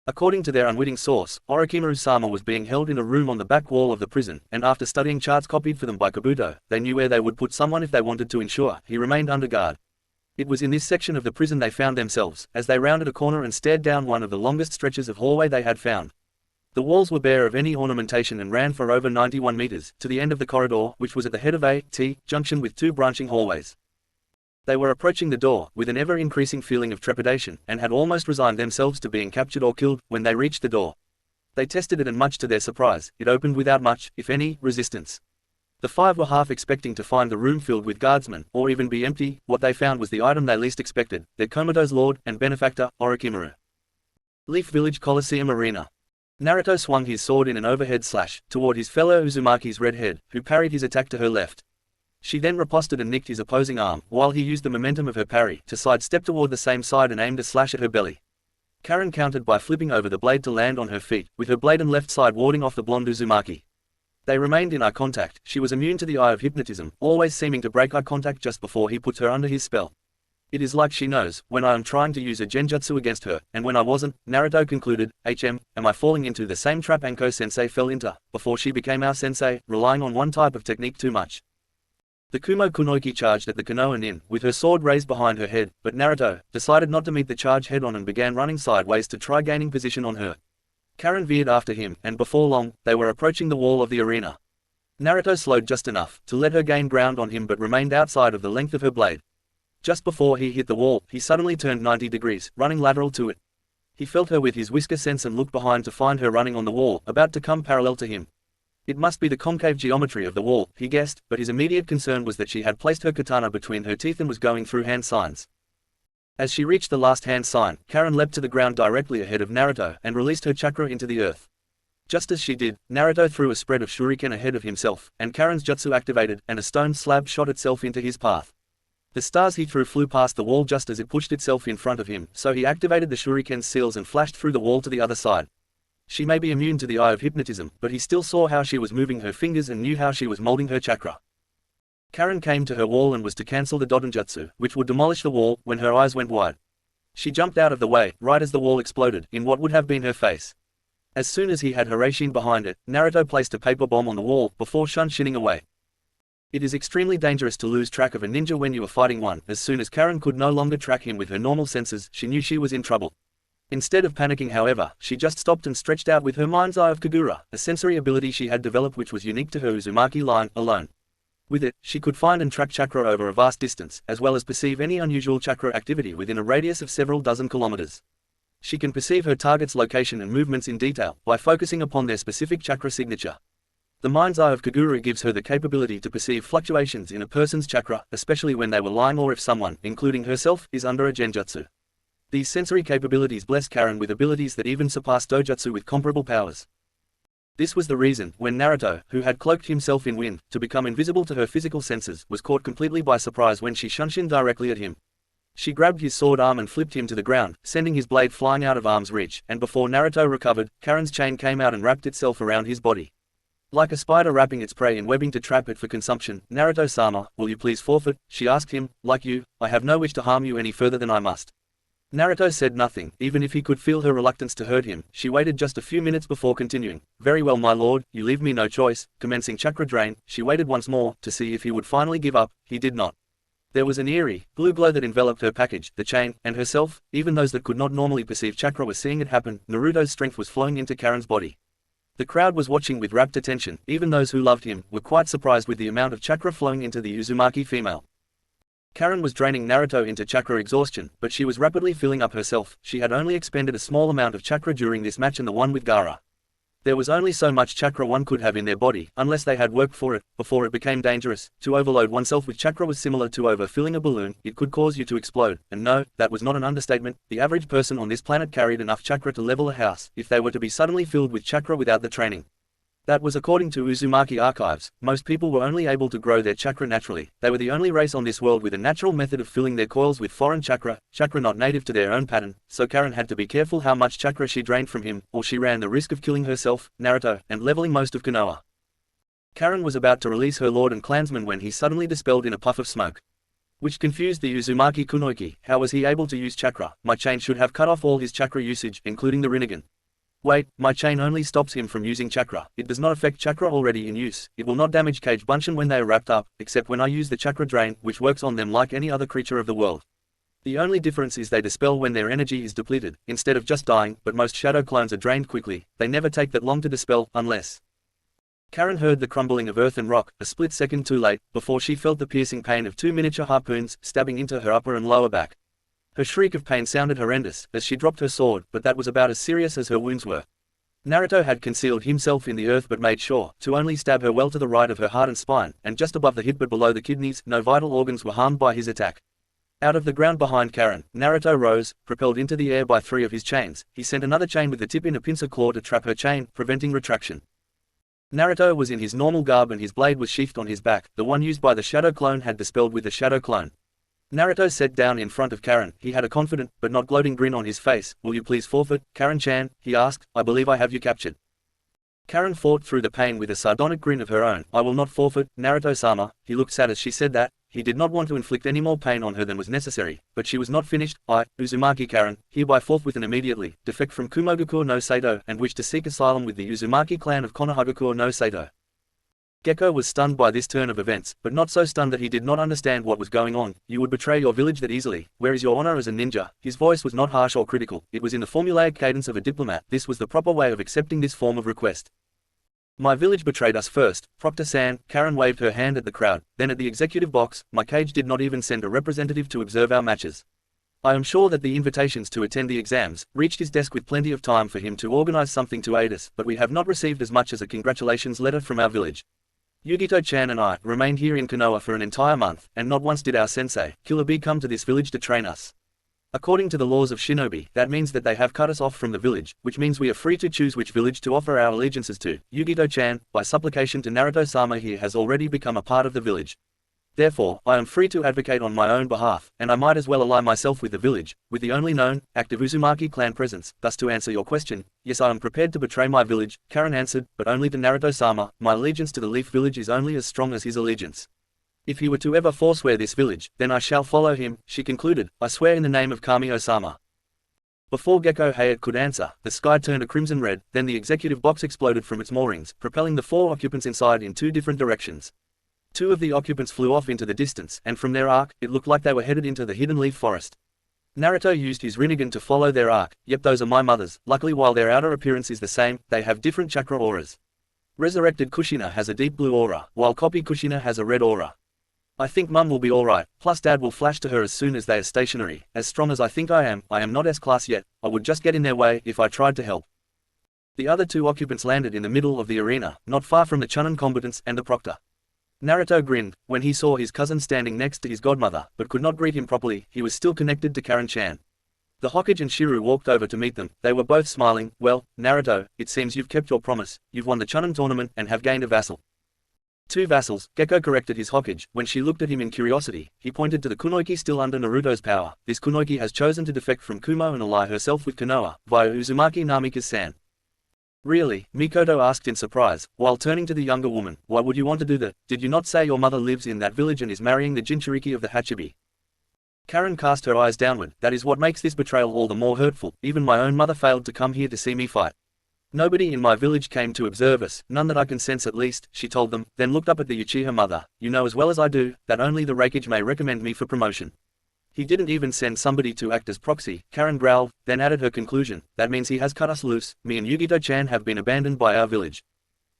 According to their unwitting source, Orochimaru-sama was being held in a room on the back wall of the prison, and after studying charts copied for them by Kabuto, they knew where they would put someone if they wanted to ensure he remained under guard. It was in this section of the prison they found themselves, as they rounded a corner and stared down one of the longest stretches of hallway they had found. The walls were bare of any ornamentation and ran for over 91 meters, to the end of the corridor, which was at the head of a T junction with two branching hallways. They were approaching the door, with an ever-increasing feeling of trepidation, and had almost resigned themselves to being captured or killed, when they reached the door. They tested it and much to their surprise, it opened without much, if any, resistance. The five were half expecting to find the room filled with guardsmen, or even be empty. What they found was the item they least expected, their comatose lord and benefactor, Orochimaru. Leaf Village Coliseum Arena. Naruto swung his sword in an overhead slash, toward his fellow Uzumaki's red head, who parried his attack to her left. She then riposted and nicked his opposing arm, while he used the momentum of her parry to sidestep toward the same side and aimed a slash at her belly. Karen countered by flipping over the blade to land on her feet, with her blade and left side warding off the blonde Uzumaki. They remained in eye contact. She was immune to the eye of hypnotism, always seeming to break eye contact just before he puts her under his spell. It is like she knows, when I am trying to use a genjutsu against her, and when I wasn't, Naruto concluded. Am I falling into the same trap Anko-sensei fell into, before she became our sensei, relying on one type of technique too much? The Kumo Kunoichi charged at the Konoha nin, with her sword raised behind her head, but Naruto decided not to meet the charge head-on and began running sideways to try gaining position on her. Karen veered after him, and before long, they were approaching the wall of the arena. Naruto slowed just enough to let her gain ground on him but remained outside of the length of her blade. Just before he hit the wall, he suddenly turned 90 degrees, running lateral to it. He felt her with his whisker sense and looked behind to find her running on the wall, about to come parallel to him. It must be the concave geometry of the wall, he guessed, but his immediate concern was that she had placed her katana between her teeth and was going through hand signs. As she reached the last hand sign, Karen leapt to the ground directly ahead of Naruto and released her chakra into the earth. Just as she did, Naruto threw a spread of shuriken ahead of himself, and Karen's jutsu activated, and a stone slab shot itself into his path. The stars he threw flew past the wall just as it pushed itself in front of him, so he activated the shuriken's seals and flashed through the wall to the other side. She may be immune to the eye of hypnotism, but he still saw how she was moving her fingers and knew how she was molding her chakra. Karen came to her wall and was to cancel the Dodenjutsu, which would demolish the wall, when her eyes went wide. She jumped out of the way, right as the wall exploded, in what would have been her face. As soon as he had Hiraishin behind it, Naruto placed a paper bomb on the wall, before shinning away. It is extremely dangerous to lose track of a ninja when you are fighting one. As soon as Karen could no longer track him with her normal senses, she knew she was in trouble. Instead of panicking however, she just stopped and stretched out with her mind's eye of Kagura, a sensory ability she had developed which was unique to her Uzumaki line alone. With it, she could find and track chakra over a vast distance, as well as perceive any unusual chakra activity within a radius of several dozen kilometers. She can perceive her target's location and movements in detail, by focusing upon their specific chakra signature. The mind's eye of Kagura gives her the capability to perceive fluctuations in a person's chakra, especially when they were lying or if someone, including herself, is under a genjutsu. These sensory capabilities blessed Karen with abilities that even surpassed dojutsu with comparable powers. This was the reason, when Naruto, who had cloaked himself in wind, to become invisible to her physical senses, was caught completely by surprise when she shunshin directly at him. She grabbed his sword arm and flipped him to the ground, sending his blade flying out of arm's reach, and before Naruto recovered, Karen's chain came out and wrapped itself around his body. Like a spider wrapping its prey in webbing to trap it for consumption, Naruto-sama, will you please forfeit? She asked him. Like you, I have no wish to harm you any further than I must. Naruto said nothing, even if he could feel her reluctance to hurt him. She waited just a few minutes before continuing. Very well my lord, you leave me no choice. Commencing chakra drain, she waited once more, to see if he would finally give up. He did not. There was an eerie, blue glow that enveloped her package, the chain, and herself. Even those that could not normally perceive chakra were seeing it happen. Naruto's strength was flowing into Karen's body. The crowd was watching with rapt attention. Even those who loved him, were quite surprised with the amount of chakra flowing into the Uzumaki female. Karen was draining Naruto into chakra exhaustion, but she was rapidly filling up herself. She had only expended a small amount of chakra during this match and the one with Gaara. There was only so much chakra one could have in their body, unless they had worked for it, before it became dangerous. To overload oneself with chakra was similar to overfilling a balloon. It could cause you to explode. And no, that was not an understatement. The average person on this planet carried enough chakra to level a house, if they were to be suddenly filled with chakra without the training. That was according to Uzumaki archives. Most people were only able to grow their chakra naturally. They were the only race on this world with a natural method of filling their coils with foreign chakra not native to their own pattern, so Karen had to be careful how much chakra she drained from him, or she ran the risk of killing herself, Naruto, and leveling most of Konoha. Karen was about to release her lord and clansman when he suddenly dispelled in a puff of smoke, which confused the Uzumaki Kunoichi. How was he able to use chakra? My chain should have cut off all his chakra usage, including the Rinnegan. Wait, my chain only stops him from using chakra. It does not affect chakra already in use. It will not damage Cage Bunshin when they are wrapped up, except when I use the chakra drain, which works on them like any other creature of the world. The only difference is they dispel when their energy is depleted, instead of just dying, but most shadow clones are drained quickly. They never take that long to dispel, unless... Karen heard the crumbling of earth and rock, a split second too late, before she felt the piercing pain of two miniature harpoons, stabbing into her upper and lower back. Her shriek of pain sounded horrendous, as she dropped her sword, but that was about as serious as her wounds were. Naruto had concealed himself in the earth but made sure to only stab her well to the right of her heart and spine, and just above the hip but below the kidneys. No vital organs were harmed by his attack. Out of the ground behind Karen, Naruto rose, propelled into the air by 3 of his chains. He sent another chain with the tip in a pincer claw to trap her chain, preventing retraction. Naruto was in his normal garb and his blade was sheathed on his back. The one used by the shadow clone had dispelled with the shadow clone. Naruto sat down in front of Karen. He had a confident, but not gloating grin on his face. Will you please forfeit, Karen-chan? He asked. I believe I have you captured. Karen fought through the pain with a sardonic grin of her own. I will not forfeit, Naruto-sama. He looked sad as she said that. He did not want to inflict any more pain on her than was necessary, but she was not finished. I, Uzumaki Karen, hereby forthwith and immediately, defect from Kumogakuo no Sato and wish to seek asylum with the Uzumaki clan of Konohagakuo no Sato. Gekko was stunned by this turn of events, but not so stunned that he did not understand what was going on. You would betray your village that easily. Where is your honor as a ninja? His voice was not harsh or critical. It was in the formulaic cadence of a diplomat. This was the proper way of accepting this form of request. My village betrayed us first, Proctor-san. Karen waved her hand at the crowd, then at the executive box. My cage did not even send a representative to observe our matches. I am sure that the invitations to attend the exams reached his desk with plenty of time for him to organize something to aid us, but we have not received as much as a congratulations letter from our village. Yugito-chan and I remained here in Konoha for an entire month, and not once did our sensei, Killer Bee, come to this village to train us. According to the laws of shinobi, that means that they have cut us off from the village, which means we are free to choose which village to offer our allegiances to. Yugito-chan, by supplication to Naruto-sama, here has already become a part of the village. Therefore, I am free to advocate on my own behalf, and I might as well ally myself with the village, with the only known, active Uzumaki clan presence. Thus to answer your question, yes, I am prepared to betray my village, Karen answered, but only to Naruto-sama. My allegiance to the Leaf Village is only as strong as his allegiance. If he were to ever forswear this village, then I shall follow him, she concluded. I swear in the name of Kami-o-sama. Before Gecko Hayat could answer, the sky turned a crimson red, then the executive box exploded from its moorings, propelling the 4 occupants inside in 2 different directions. 2 of the occupants flew off into the distance, and from their arc, it looked like they were headed into the hidden leaf forest. Naruto used his rinnegan to follow their arc. Yep, those are my mothers. Luckily, while their outer appearance is the same, they have different chakra auras. Resurrected Kushina has a deep blue aura, while copy Kushina has a red aura. I think Mum will be alright, plus Dad will flash to her as soon as they are stationary. As strong as I think I am not S-class yet. I would just get in their way if I tried to help. The other 2 occupants landed in the middle of the arena, not far from the Chunin combatants and the proctor. Naruto grinned when he saw his cousin standing next to his godmother, but could not greet him properly. He was still connected to Karen-chan. The Hokage and Shiru walked over to meet them. They were both smiling. Well, Naruto, it seems you've kept your promise. You've won the Chunin tournament and have gained a vassal. 2 vassals, Gecko corrected his Hokage. When she looked at him in curiosity, he pointed to the Kunoichi still under Naruto's power. This Kunoichi has chosen to defect from Kumo and ally herself with Konoha, via Uzumaki Namika's San. Really? Mikoto asked in surprise, while turning to the younger woman. Why would you want to do that? Did you not say your mother lives in that village and is marrying the Jinchuriki of the Hachibi? Karen cast her eyes downward. That is what makes this betrayal all the more hurtful. Even my own mother failed to come here to see me fight. Nobody in my village came to observe us, none that I can sense at least, she told them, then looked up at the Uchiha mother. You know as well as I do, that only the Raikage may recommend me for promotion. He didn't even send somebody to act as proxy, Karen growled, then added her conclusion. That means he has cut us loose. Me and Yugito-chan have been abandoned by our village.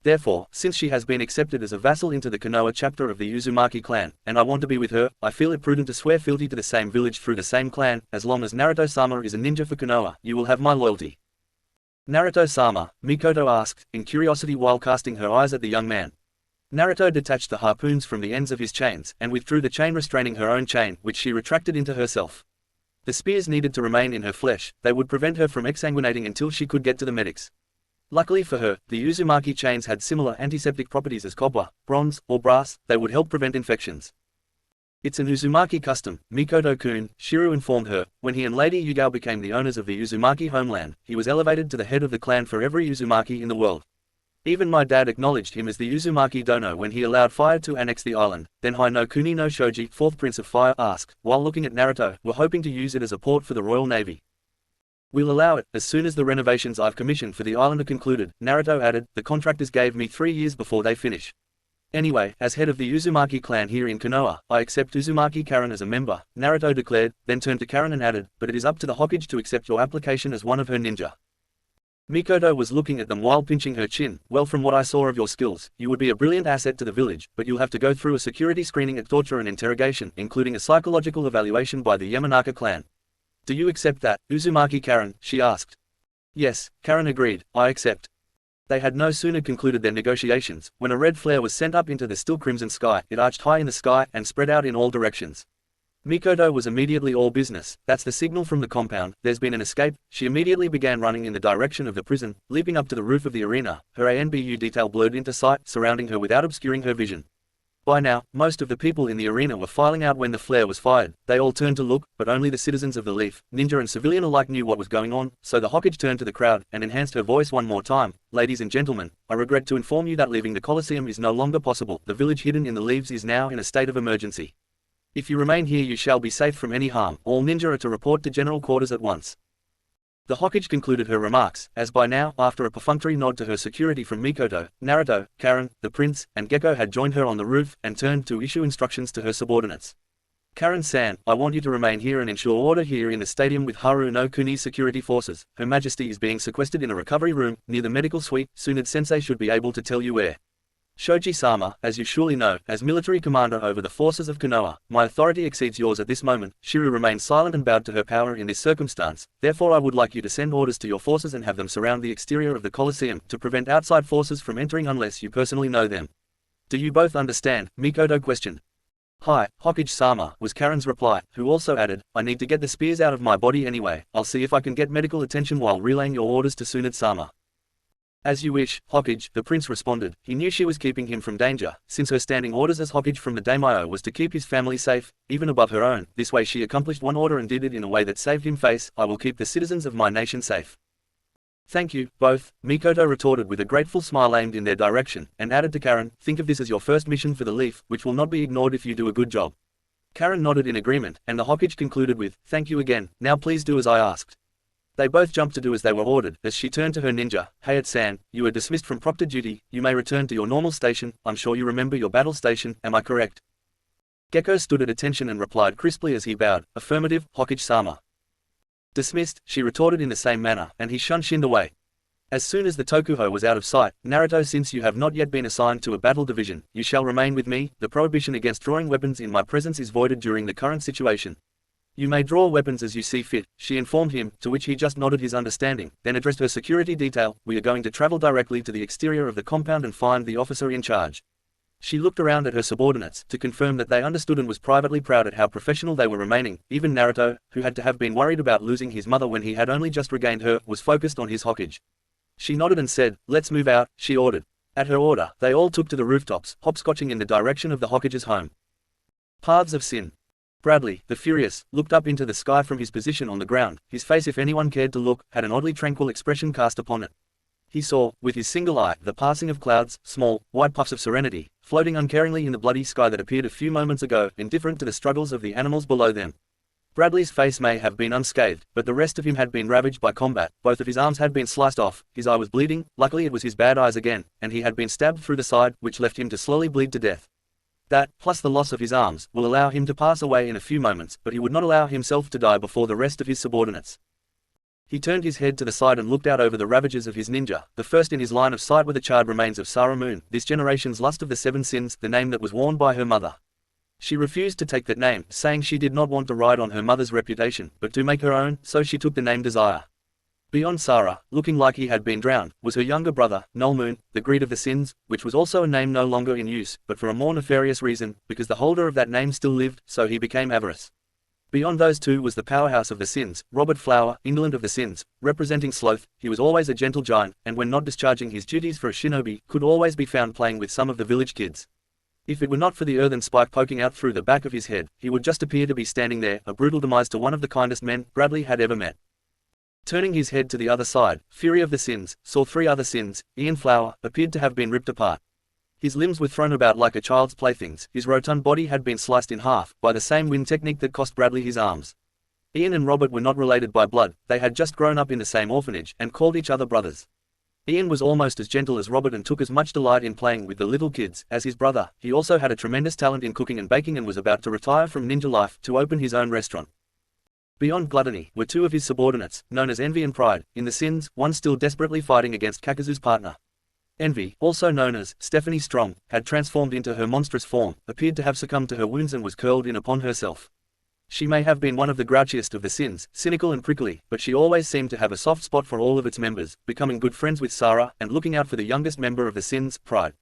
Therefore, since she has been accepted as a vassal into the Konoha chapter of the Uzumaki clan, and I want to be with her, I feel it prudent to swear fealty to the same village through the same clan. As long as Naruto-sama is a ninja for Konoha, you will have my loyalty. Naruto-sama, Mikoto asked, in curiosity while casting her eyes at the young man. Naruto detached the harpoons from the ends of his chains, and withdrew the chain restraining her own chain, which she retracted into herself. The spears needed to remain in her flesh. They would prevent her from exsanguinating until she could get to the medics. Luckily for her, the Uzumaki chains had similar antiseptic properties as copper, bronze, or brass. They would help prevent infections. It's an Uzumaki custom, Mikoto-kun, Shiru informed her. When he and Lady Yugao became the owners of the Uzumaki homeland, he was elevated to the head of the clan for every Uzumaki in the world. Even my dad acknowledged him as the Uzumaki Dono when he allowed fire to annex the island. Then Hai no Kuni no Shoji, 4th Prince of Fire, asked, while looking at Naruto, we're hoping to use it as a port for the Royal Navy. We'll allow it, as soon as the renovations I've commissioned for the island are concluded, Naruto added. The contractors gave me 3 years before they finish. Anyway, as head of the Uzumaki clan here in Konoha, I accept Uzumaki Karen as a member, Naruto declared, then turned to Karen and added, but it is up to the Hokage to accept your application as one of her ninja. Mikoto was looking at them while pinching her chin. Well, from what I saw of your skills, you would be a brilliant asset to the village, but you'll have to go through a security screening at torture and interrogation, including a psychological evaluation by the Yamanaka clan. Do you accept that, Uzumaki Karen? She asked. Yes, Karen agreed, I accept. They had no sooner concluded their negotiations, when a red flare was sent up into the still crimson sky. It arched high in the sky, and spread out in all directions. Mikoto was immediately all business. That's the signal from the compound. There's been an escape. She immediately began running in the direction of the prison, leaping up to the roof of the arena. Her ANBU detail blurred into sight, surrounding her without obscuring her vision. By now, most of the people in the arena were filing out when the flare was fired. They all turned to look, but only the citizens of the Leaf, ninja and civilian alike knew what was going on, so the Hokage turned to the crowd, and enhanced her voice one more time. Ladies and gentlemen, I regret to inform you that leaving the Colosseum is no longer possible. The village hidden in the leaves is now in a state of emergency. If you remain here you shall be safe from any harm. All ninja are to report to general quarters at once. The Hokage concluded her remarks, as by now, after a perfunctory nod to her security from Mikoto, Naruto, Karen, the prince, and Gecko had joined her on the roof, and turned to issue instructions to her subordinates. Karen-san, I want you to remain here and ensure order here in the stadium with Haru no Kuni's security forces. Her Majesty is being sequestered in a recovery room, near the medical suite. Tsunade-sensei should be able to tell you where. Shoji-sama, as you surely know, as military commander over the forces of Konoha, my authority exceeds yours at this moment. Shiru remained silent and bowed to her power in this circumstance. Therefore I would like you to send orders to your forces and have them surround the exterior of the Colosseum, to prevent outside forces from entering unless you personally know them. Do you both understand? Mikoto questioned. Hi, Hokage-sama, was Karen's reply, who also added, I need to get the spears out of my body anyway. I'll see if I can get medical attention while relaying your orders to Tsunade-sama. As you wish, Hokage, the prince responded. He knew she was keeping him from danger, since her standing orders as Hokage from the daimyo was to keep his family safe, even above her own. This way she accomplished one order and did it in a way that saved him face. I will keep the citizens of my nation safe. Thank you, both, Mikoto retorted with a grateful smile aimed in their direction, and added to Karen, think of this as your first mission for the Leaf, which will not be ignored if you do a good job. Karen nodded in agreement, and the Hokage concluded with, thank you again, now please do as I asked. They both jumped to do as they were ordered. As she turned to her ninja, Hayat-san, you are dismissed from proctor duty, you may return to your normal station, I'm sure you remember your battle station, am I correct? Gecko stood at attention and replied crisply as he bowed, affirmative, Hokage-sama. Dismissed, she retorted in the same manner, and he shinned away. As soon as the Tokuho was out of sight, Naruto, since you have not yet been assigned to a battle division, you shall remain with me, the prohibition against drawing weapons in my presence is voided during the current situation. You may draw weapons as you see fit, she informed him, to which he just nodded his understanding, then addressed her security detail, we are going to travel directly to the exterior of the compound and find the officer in charge. She looked around at her subordinates, to confirm that they understood and was privately proud at how professional they were remaining. Even Naruto, who had to have been worried about losing his mother when he had only just regained her, was focused on his Hokage. She nodded and said, let's move out, she ordered. At her order, they all took to the rooftops, hopscotching in the direction of the Hokage's home. Paths of Sin. Bradley, the Furious, looked up into the sky from his position on the ground. His face, if anyone cared to look, had an oddly tranquil expression cast upon it. He saw, with his single eye, the passing of clouds, small, white puffs of serenity, floating uncaringly in the bloody sky that appeared a few moments ago, indifferent to the struggles of the animals below them. Bradley's face may have been unscathed, but the rest of him had been ravaged by combat. Both of his arms had been sliced off, his eye was bleeding, luckily it was his bad eyes again, and he had been stabbed through the side, which left him to slowly bleed to death. That, plus the loss of his arms, will allow him to pass away in a few moments, but he would not allow himself to die before the rest of his subordinates. He turned his head to the side and looked out over the ravages of his ninja. The first in his line of sight were the charred remains of Sarah Moon, this generation's lust of the Seven Sins, the name that was worn by her mother. She refused to take that name, saying she did not want to ride on her mother's reputation, but to make her own, so she took the name Desire. Beyond Sarah, looking like he had been drowned, was her younger brother, Null Moon, the Greed of the Sins, which was also a name no longer in use, but for a more nefarious reason, because the holder of that name still lived, so he became Avarice. Beyond those two was the powerhouse of the Sins, Robert Flower, Indolent of the Sins, representing sloth. He was always a gentle giant, and when not discharging his duties for a shinobi, could always be found playing with some of the village kids. If it were not for the earthen spike poking out through the back of his head, he would just appear to be standing there, a brutal demise to one of the kindest men Bradley had ever met. Turning his head to the other side, Fury of the Sins, saw three other Sins. Ian Flower appeared to have been ripped apart. His limbs were thrown about like a child's playthings, his rotund body had been sliced in half, by the same wind technique that cost Bradley his arms. Ian and Robert were not related by blood, they had just grown up in the same orphanage, and called each other brothers. Ian was almost as gentle as Robert and took as much delight in playing with the little kids as his brother. He also had a tremendous talent in cooking and baking and was about to retire from ninja life to open his own restaurant. Beyond Gluttony were two of his subordinates, known as Envy and Pride. In the Sins, one still desperately fighting against Kakazu's partner. Envy, also known as Stephanie Strong, had transformed into her monstrous form, appeared to have succumbed to her wounds and was curled in upon herself. She may have been one of the grouchiest of the Sins, cynical and prickly, but she always seemed to have a soft spot for all of its members, becoming good friends with Sarah, and looking out for the youngest member of the Sins, Pride.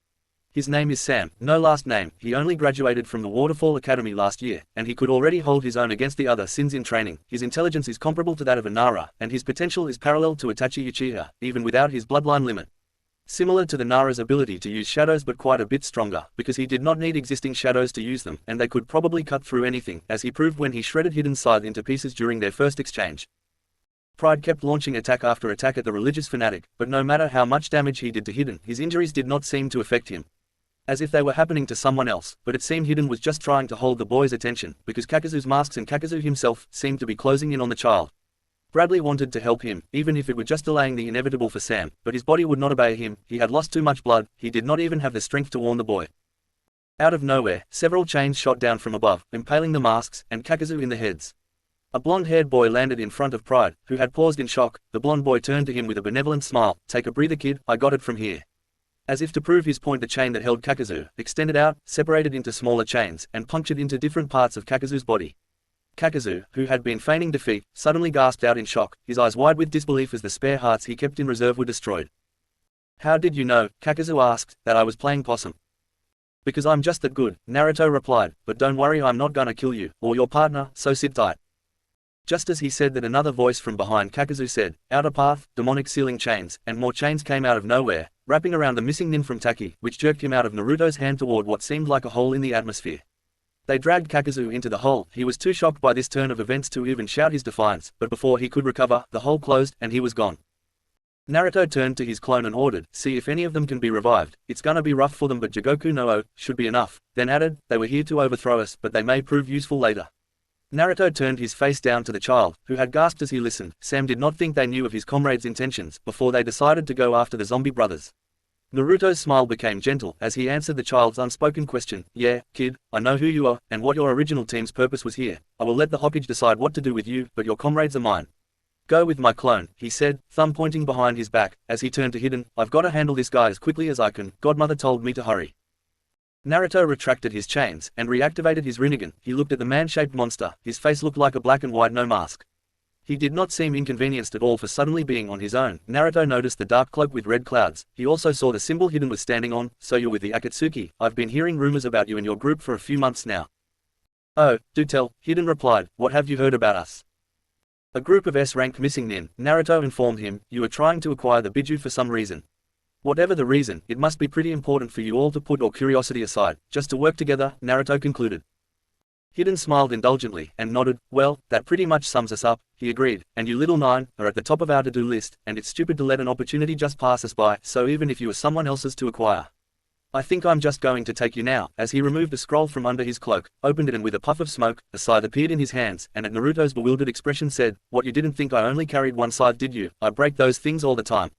His name is Sam, no last name. He only graduated from the Waterfall Academy last year, and he could already hold his own against the other Sins in training. His intelligence is comparable to that of a Nara, and his potential is parallel to Itachi Uchiha, even without his bloodline limit. Similar to the Nara's ability to use shadows but quite a bit stronger, because he did not need existing shadows to use them, and they could probably cut through anything, as he proved when he shredded Hidden Scythe into pieces during their first exchange. Pride kept launching attack after attack at the religious fanatic, but no matter how much damage he did to Hidden, his injuries did not seem to affect him. As if they were happening to someone else, but it seemed Hidden was just trying to hold the boy's attention, because Kakazu's masks and Kakazu himself seemed to be closing in on the child. Bradley wanted to help him, even if it were just delaying the inevitable for Sam, but his body would not obey him. He had lost too much blood, he did not even have the strength to warn the boy. Out of nowhere, several chains shot down from above, impaling the masks, and Kakazu in the heads. A blonde-haired boy landed in front of Pride, who had paused in shock. The blonde boy turned to him with a benevolent smile, "Take a breather, kid, I got it from here." As if to prove his point, the chain that held Kakazu extended out, separated into smaller chains, and punctured into different parts of Kakazu's body. Kakazu, who had been feigning defeat, suddenly gasped out in shock, his eyes wide with disbelief as the spare hearts he kept in reserve were destroyed. "How did you know," Kakazu asked, "that I was playing possum?" "Because I'm just that good," Naruto replied, "but don't worry, I'm not gonna kill you, or your partner, so sit tight." Just as he said that, another voice from behind Kakazu said, "Outer path, demonic sealing chains," and more chains came out of nowhere, wrapping around the missing nin from Taki, which jerked him out of Naruto's hand toward what seemed like a hole in the atmosphere. They dragged Kakazu into the hole. He was too shocked by this turn of events to even shout his defiance, but before he could recover, the hole closed, and he was gone. Naruto turned to his clone and ordered, "See if any of them can be revived. It's gonna be rough for them, but Jigoku no O should be enough," then added, "They were here to overthrow us, but they may prove useful later." Naruto turned his face down to the child, who had gasped as he listened. Sam did not think they knew of his comrade's intentions before they decided to go after the zombie brothers. Naruto's smile became gentle as he answered the child's unspoken question. Yeah, kid, I know who you are, and what your original team's purpose was here. I will let the Hokage decide what to do with you, but your comrades are mine. Go with my clone, he said, thumb pointing behind his back, as he turned to Hidden. I've got to handle this guy as quickly as I can. Godmother told me to hurry. Naruto retracted his chains and reactivated his Rinnegan. He looked at the man-shaped monster. His face looked like a black and white no mask. He did not seem inconvenienced at all for suddenly being on his own. Naruto noticed the dark cloak with red clouds. He also saw the symbol Hidden was standing on. So you're with the Akatsuki. I've been hearing rumors about you and your group for a few months now. Oh, do tell, Hidden replied. What have you heard about us? A group of S-rank missing nin, Naruto informed him. You are trying to acquire the Biju for some reason. Whatever the reason, it must be pretty important for you all to put your curiosity aside, just to work together, Naruto concluded. Hidden smiled indulgently and nodded. Well, that pretty much sums us up, he agreed, and you little nine are at the top of our to-do list, and it's stupid to let an opportunity just pass us by, so even if you are someone else's to acquire. I think I'm just going to take you now, as he removed a scroll from under his cloak, opened it and with a puff of smoke, a scythe appeared in his hands, and at Naruto's bewildered expression said, What, you didn't think I only carried one scythe, did you? I break those things all the time.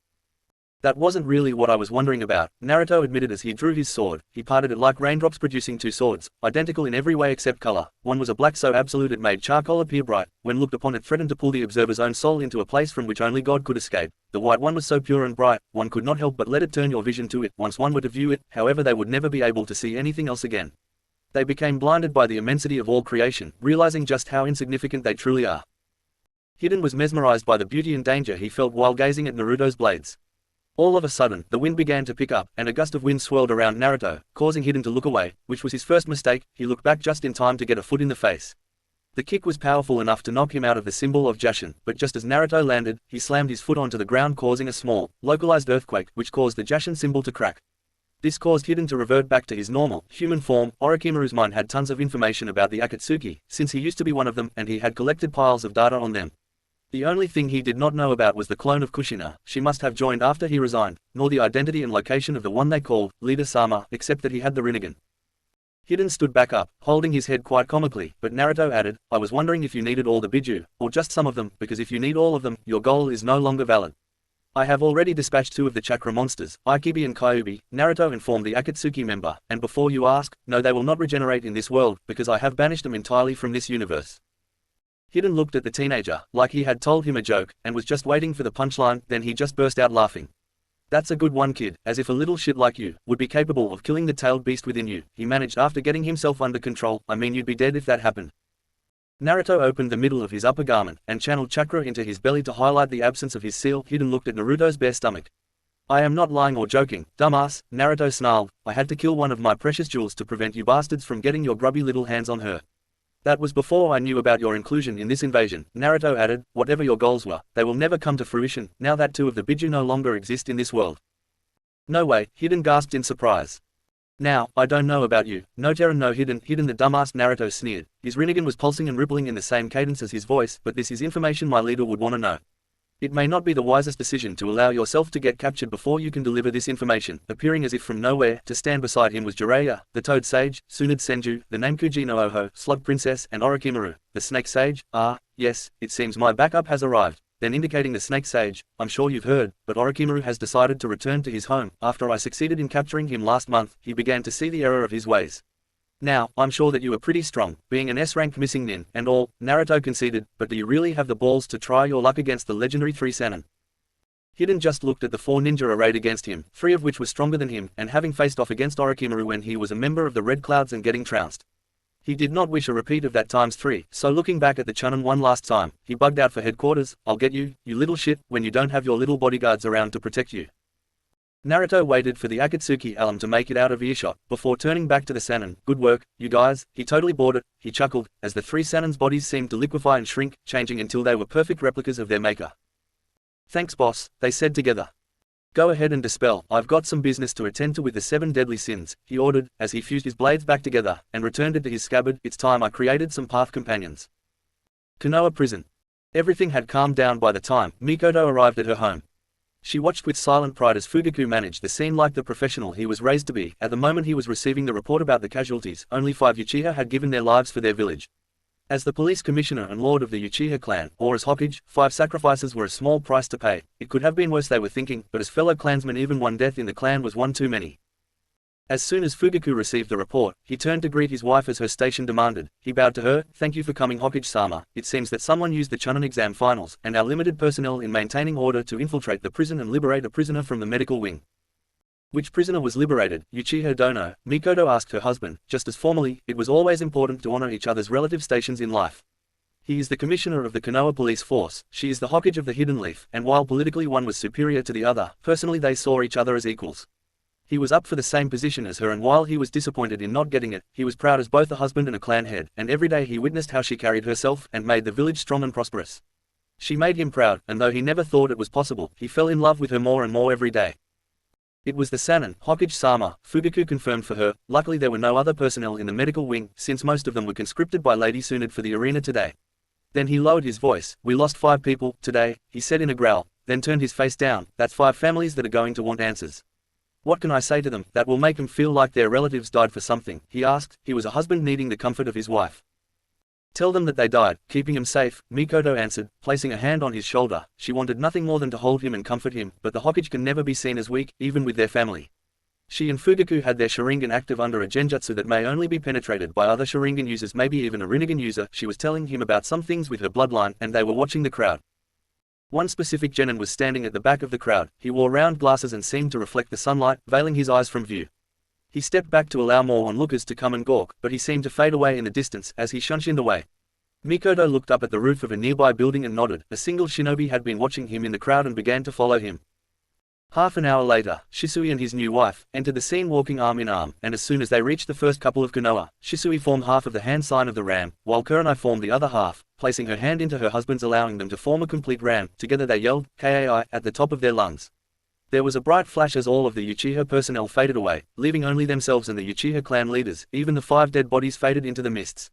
That wasn't really what I was wondering about, Naruto admitted as he drew his sword. He parted it like raindrops, producing two swords, identical in every way except color. One was a black so absolute it made charcoal appear bright. When looked upon it threatened to pull the observer's own soul into a place from which only God could escape. The white one was so pure and bright, one could not help but let it turn your vision to it. Once one were to view it, however, they would never be able to see anything else again. They became blinded by the immensity of all creation, realizing just how insignificant they truly are. Hidden was mesmerized by the beauty and danger he felt while gazing at Naruto's blades. All of a sudden, the wind began to pick up, and a gust of wind swirled around Naruto, causing Hidden to look away, which was his first mistake. He looked back just in time to get a foot in the face. The kick was powerful enough to knock him out of the symbol of Jashin, but just as Naruto landed, he slammed his foot onto the ground, causing a small, localized earthquake, which caused the Jashin symbol to crack. This caused Hidden to revert back to his normal, human form. Orochimaru's mind had tons of information about the Akatsuki, since he used to be one of them, and he had collected piles of data on them. The only thing he did not know about was the clone of Kushina. She must have joined after he resigned, nor the identity and location of the one they called Leader-sama, except that he had the Rinnegan. Hidden stood back up, holding his head quite comically, but Naruto added, I was wondering if you needed all the Biju, or just some of them, because if you need all of them, your goal is no longer valid. I have already dispatched two of the chakra monsters, Aikibi and Kyubi, Naruto informed the Akatsuki member, and before you ask, no, they will not regenerate in this world, because I have banished them entirely from this universe. Hidden looked at the teenager, like he had told him a joke, and was just waiting for the punchline. Then he just burst out laughing. That's a good one, kid, as if a little shit like you would be capable of killing the tailed beast within you, he managed after getting himself under control. I mean, you'd be dead if that happened. Naruto opened the middle of his upper garment, and channeled chakra into his belly to highlight the absence of his seal. Hidden looked at Naruto's bare stomach. I am not lying or joking, dumbass, Naruto snarled. I had to kill one of my precious jewels to prevent you bastards from getting your grubby little hands on her. That was before I knew about your inclusion in this invasion, Naruto added. Whatever your goals were, they will never come to fruition, now that two of the Biju no longer exist in this world. No way, Hidden gasped in surprise. Now, I don't know about you, no Terran no Hidden the dumbass, Naruto sneered. His Rinnegan was pulsing and rippling in the same cadence as his voice, but this is information my leader would want to know. It may not be the wisest decision to allow yourself to get captured before you can deliver this information. Appearing as if from nowhere, to stand beside him was Jiraiya, the Toad Sage, Tsunade Senju, the Namekuji no Oho, Slug Princess, and Orochimaru, the Snake Sage. Ah, yes, it seems my backup has arrived. Then indicating the Snake Sage, I'm sure you've heard, but Orochimaru has decided to return to his home. After I succeeded in capturing him last month, he began to see the error of his ways. Now, I'm sure that you are pretty strong, being an S-rank missing nin, and all, Naruto conceded, but do you really have the balls to try your luck against the legendary 3 Sannin? Hidden just looked at the 4 ninja arrayed against him, 3 of which were stronger than him, and having faced off against Orochimaru when he was a member of the Red Clouds and getting trounced. He did not wish a repeat of that times 3, so looking back at the Chunin one last time, he bugged out for headquarters. I'll get you, you little shit, when you don't have your little bodyguards around to protect you. Naruto waited for the Akatsuki alum to make it out of earshot, before turning back to the Sannin. Good work, you guys, he totally bought it, he chuckled, as the 3 Sannin's bodies seemed to liquefy and shrink, changing until they were perfect replicas of their maker. Thanks boss, they said together. Go ahead and dispel, I've got some business to attend to with the 7 deadly sins, he ordered, as he fused his blades back together, and returned it to his scabbard. It's time I created some path companions. Konoha prison. Everything had calmed down by the time Mikoto arrived at her home. She watched with silent pride as Fugaku managed the scene like the professional he was raised to be. At the moment he was receiving the report about the casualties, only 5 Uchiha had given their lives for their village. As the police commissioner and lord of the Uchiha clan, or as Hokage, 5 sacrifices were a small price to pay. It could have been worse, they were thinking, but as fellow clansmen, even one death in the clan was one too many. As soon as Fugaku received the report, he turned to greet his wife as her station demanded. He bowed to her. "Thank you for coming, Hokage-sama. It seems that someone used the Chunin exam finals and our limited personnel in maintaining order to infiltrate the prison and liberate a prisoner from the medical wing." "Which prisoner was liberated, Uchiha Dono?" Mikoto asked her husband. Just as formerly, it was always important to honor each other's relative stations in life. He is the commissioner of the Konoha police force, she is the Hokage of the Hidden Leaf, and while politically one was superior to the other, personally they saw each other as equals. He was up for the same position as her, and while he was disappointed in not getting it, he was proud as both a husband and a clan head, and every day he witnessed how she carried herself and made the village strong and prosperous. She made him proud, and though he never thought it was possible, he fell in love with her more and more every day. It was the Sannin, Hokage-sama, Fugaku confirmed for her. Luckily there were no other personnel in the medical wing, since most of them were conscripted by Lady Tsunade for the arena today. Then he lowered his voice. "We lost 5 people, today," he said in a growl, then turned his face down. "That's 5 families that are going to want answers. What can I say to them that will make them feel like their relatives died for something?" he asked. He was a husband needing the comfort of his wife. "Tell them that they died, keeping him safe," Mikoto answered, placing a hand on his shoulder. She wanted nothing more than to hold him and comfort him, but the Hokage can never be seen as weak, even with their family. She and Fugaku had their Sharingan active under a genjutsu that may only be penetrated by other Sharingan users, maybe even a Rinnegan user. She was telling him about some things with her bloodline, and they were watching the crowd. One specific genin was standing at the back of the crowd. He wore round glasses and seemed to reflect the sunlight, veiling his eyes from view. He stepped back to allow more onlookers to come and gawk, but he seemed to fade away in the distance as he shunshined away. Mikoto looked up at the roof of a nearby building and nodded. A single shinobi had been watching him in the crowd and began to follow him. Half an hour later, Shisui and his new wife entered the scene walking arm in arm, and as soon as they reached the first couple of Konoha, Shisui formed half of the hand sign of the ram, while Kurenai formed the other half, placing her hand into her husband's, allowing them to form a complete ram. Together they yelled, "Kai!" at the top of their lungs. There was a bright flash as all of the Uchiha personnel faded away, leaving only themselves and the Uchiha clan leaders. Even the 5 dead bodies faded into the mists.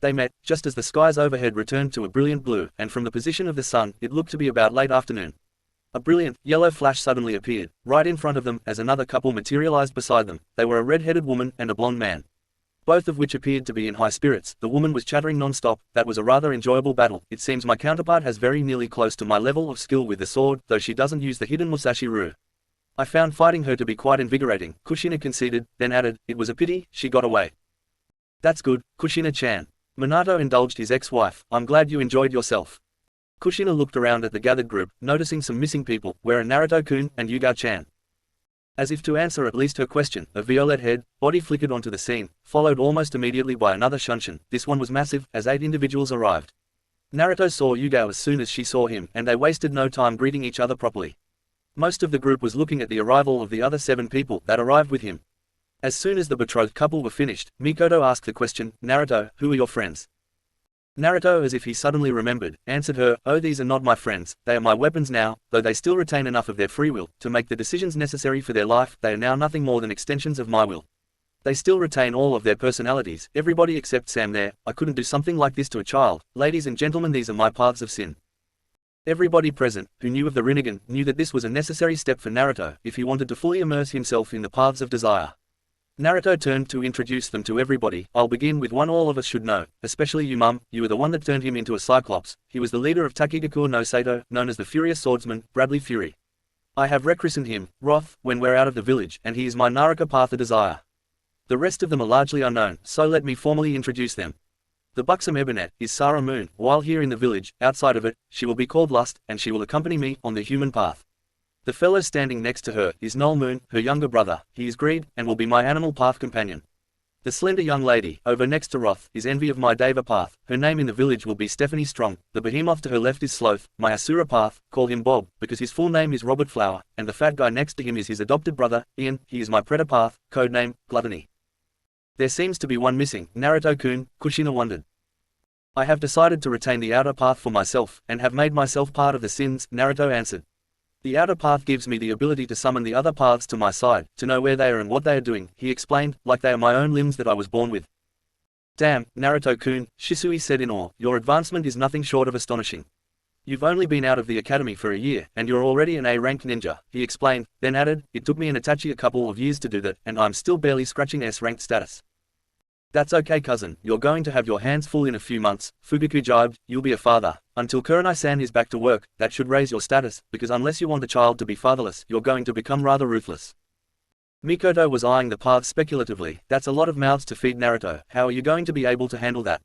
They met, just as the skies overhead returned to a brilliant blue, and from the position of the sun, it looked to be about late afternoon. A brilliant, yellow flash suddenly appeared, right in front of them, as another couple materialized beside them. They were a red-headed woman and a blonde man, both of which appeared to be in high spirits. The woman was chattering non-stop. "That was a rather enjoyable battle. It seems my counterpart has very nearly close to my level of skill with the sword, though she doesn't use the hidden Musashi Ryu. I found fighting her to be quite invigorating," Kushina conceded, then added, "It was a pity she got away." "That's good, Kushina-chan." Minato indulged his ex-wife. "I'm glad you enjoyed yourself." Kushina looked around at the gathered group, noticing some missing people. "Where are Naruto-kun and Yuga-chan?" As if to answer at least her question, a violet head body flickered onto the scene, followed almost immediately by another shunshin. This one was massive, as 8 individuals arrived. Naruto saw Yuga as soon as she saw him, and they wasted no time greeting each other properly. Most of the group was looking at the arrival of the other 7 people that arrived with him. As soon as the betrothed couple were finished, Mikoto asked the question, "Naruto, who are your friends?" Naruto, as if he suddenly remembered, answered her, "Oh, these are not my friends, they are my weapons now, though they still retain enough of their free will to make the decisions necessary for their life. They are now nothing more than extensions of my will. They still retain all of their personalities, everybody except Sam there. I couldn't do something like this to a child. Ladies and gentlemen, these are my paths of sin." Everybody present, who knew of the Rinnegan, knew that this was a necessary step for Naruto, if he wanted to fully immerse himself in the paths of desire. Naruto turned to introduce them to everybody. "I'll begin with one all of us should know, especially you, Mum. You were the one that turned him into a Cyclops. He was the leader of Takigaku no Sato, known as the Furious Swordsman, Bradley Fury. I have rechristened him, Wrath, when we're out of the village, and he is my Naraka path of desire. The rest of them are largely unknown, so let me formally introduce them. The buxom Ebonet is Sarah Moon. While here in the village, outside of it, she will be called Lust, and she will accompany me on the human path. The fellow standing next to her is Null Moon, her younger brother. He is Greed, and will be my animal path companion. The slender young lady, over next to Wrath, is Envy of my Deva path. Her name in the village will be Stephanie Strong. The behemoth to her left is Sloth, my Asura path. Call him Bob, because his full name is Robert Flower, and the fat guy next to him is his adopted brother, Ian. He is my Predator path, codename, Gluttony. There seems to be one missing, Naruto-kun, Kushina wondered. I have decided to retain the outer path for myself, and have made myself part of the sins, Naruto answered. The outer path gives me the ability to summon the other paths to my side, to know where they are and what they are doing, he explained, like they are my own limbs that I was born with. Damn, Naruto-kun, Shisui said in awe, your advancement is nothing short of astonishing. You've only been out of the academy for a year, and you're already an A-rank ninja, he explained, then added, it took me and Itachi a couple of years to do that, and I'm still barely scratching S-ranked status. That's okay cousin, you're going to have your hands full in a few months, Fugaku jibed, you'll be a father. Until Kurenai-san is back to work, that should raise your status, because unless you want the child to be fatherless, you're going to become rather ruthless. Mikoto was eyeing the path speculatively. That's a lot of mouths to feed Naruto, how are you going to be able to handle that?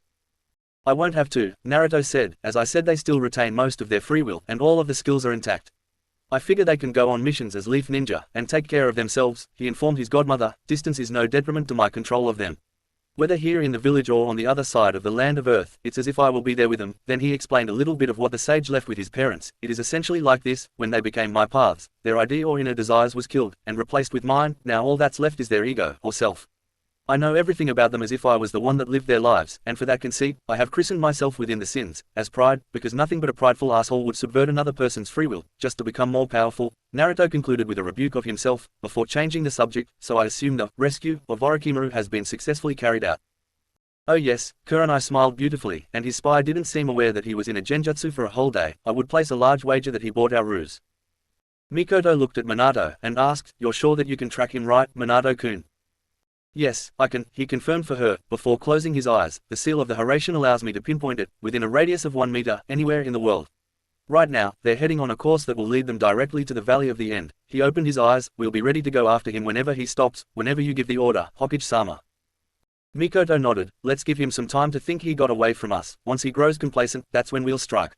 I won't have to, Naruto said. As I said, they still retain most of their free will, and all of the skills are intact. I figure they can go on missions as Leaf Ninja, and take care of themselves, he informed his godmother. Distance is no detriment to my control of them. Whether here in the village or on the other side of the land of Earth, it's as if I will be there with them. Then he explained a little bit of what the sage left with his parents. It is essentially like this: when they became my paths, their idea or inner desires was killed, and replaced with mine. Now all that's left is their ego, or self. I know everything about them as if I was the one that lived their lives, and for that conceit, I have christened myself within the sins, as pride, because nothing but a prideful asshole would subvert another person's free will, just to become more powerful. Naruto concluded with a rebuke of himself, before changing the subject. So I assume the rescue of Orochimaru has been successfully carried out. Oh yes, Kurenai smiled beautifully, and his spy didn't seem aware that he was in a genjutsu for a whole day. I would place a large wager that he bought our ruse. Mikoto looked at Minato, and asked, you're sure that you can track him, right, Minato-kun? Yes, I can, he confirmed for her, before closing his eyes. The seal of the Hiraishin allows me to pinpoint it, within a radius of 1 meter, anywhere in the world. Right now, they're heading on a course that will lead them directly to the Valley of the End. He opened his eyes. We'll be ready to go after him whenever he stops, whenever you give the order, Hokage-sama. Mikoto nodded. Let's give him some time to think. He got away from us. Once he grows complacent, that's when we'll strike.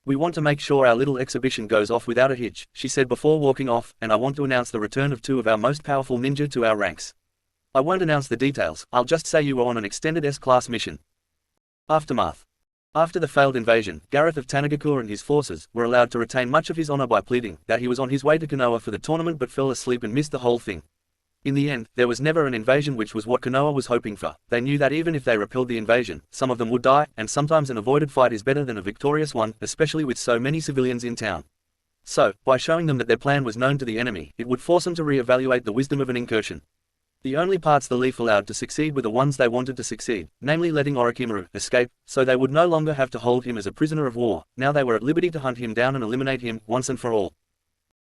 We want to make sure our little exhibition goes off without a hitch, she said before walking off, and I want to announce the return of 2 of our most powerful ninja to our ranks. I won't announce the details, I'll just say you were on an extended S-class mission. Aftermath. After the failed invasion, Gareth of Tanagakure and his forces were allowed to retain much of his honor by pleading that he was on his way to Konoha for the tournament but fell asleep and missed the whole thing. In the end, there was never an invasion, which was what Konoha was hoping for. They knew that even if they repelled the invasion, some of them would die, and sometimes an avoided fight is better than a victorious one, especially with so many civilians in town. So, by showing them that their plan was known to the enemy, it would force them to re-evaluate the wisdom of an incursion. The only parts the Leaf allowed to succeed were the ones they wanted to succeed, namely letting Orochimaru escape, so they would no longer have to hold him as a prisoner of war. Now they were at liberty to hunt him down and eliminate him, once and for all.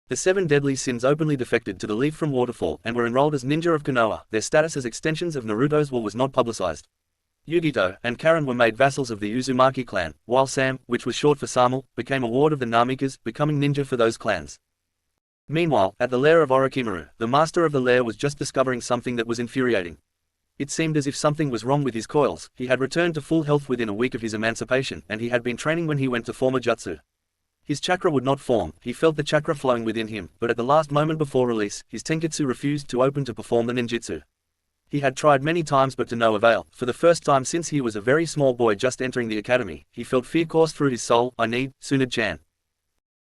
The 7 deadly sins openly defected to the Leaf from Waterfall, and were enrolled as ninja of Konoha. Their status as extensions of Naruto's will was not publicized. Yugito and Karen were made vassals of the Uzumaki clan, while Sam, which was short for Samel, became a ward of the Namikas, becoming ninja for those clans. Meanwhile, at the lair of Orochimaru, the master of the lair was just discovering something that was infuriating. It seemed as if something was wrong with his coils. He had returned to full health within a week of his emancipation, and he had been training when he went to form a jutsu. His chakra would not form. He felt the chakra flowing within him, but at the last moment before release, his tenketsu refused to open to perform the ninjutsu. He had tried many times but to no avail. For the first time since he was a very small boy just entering the academy, he felt fear course through his soul. I need, Tsunade-chan.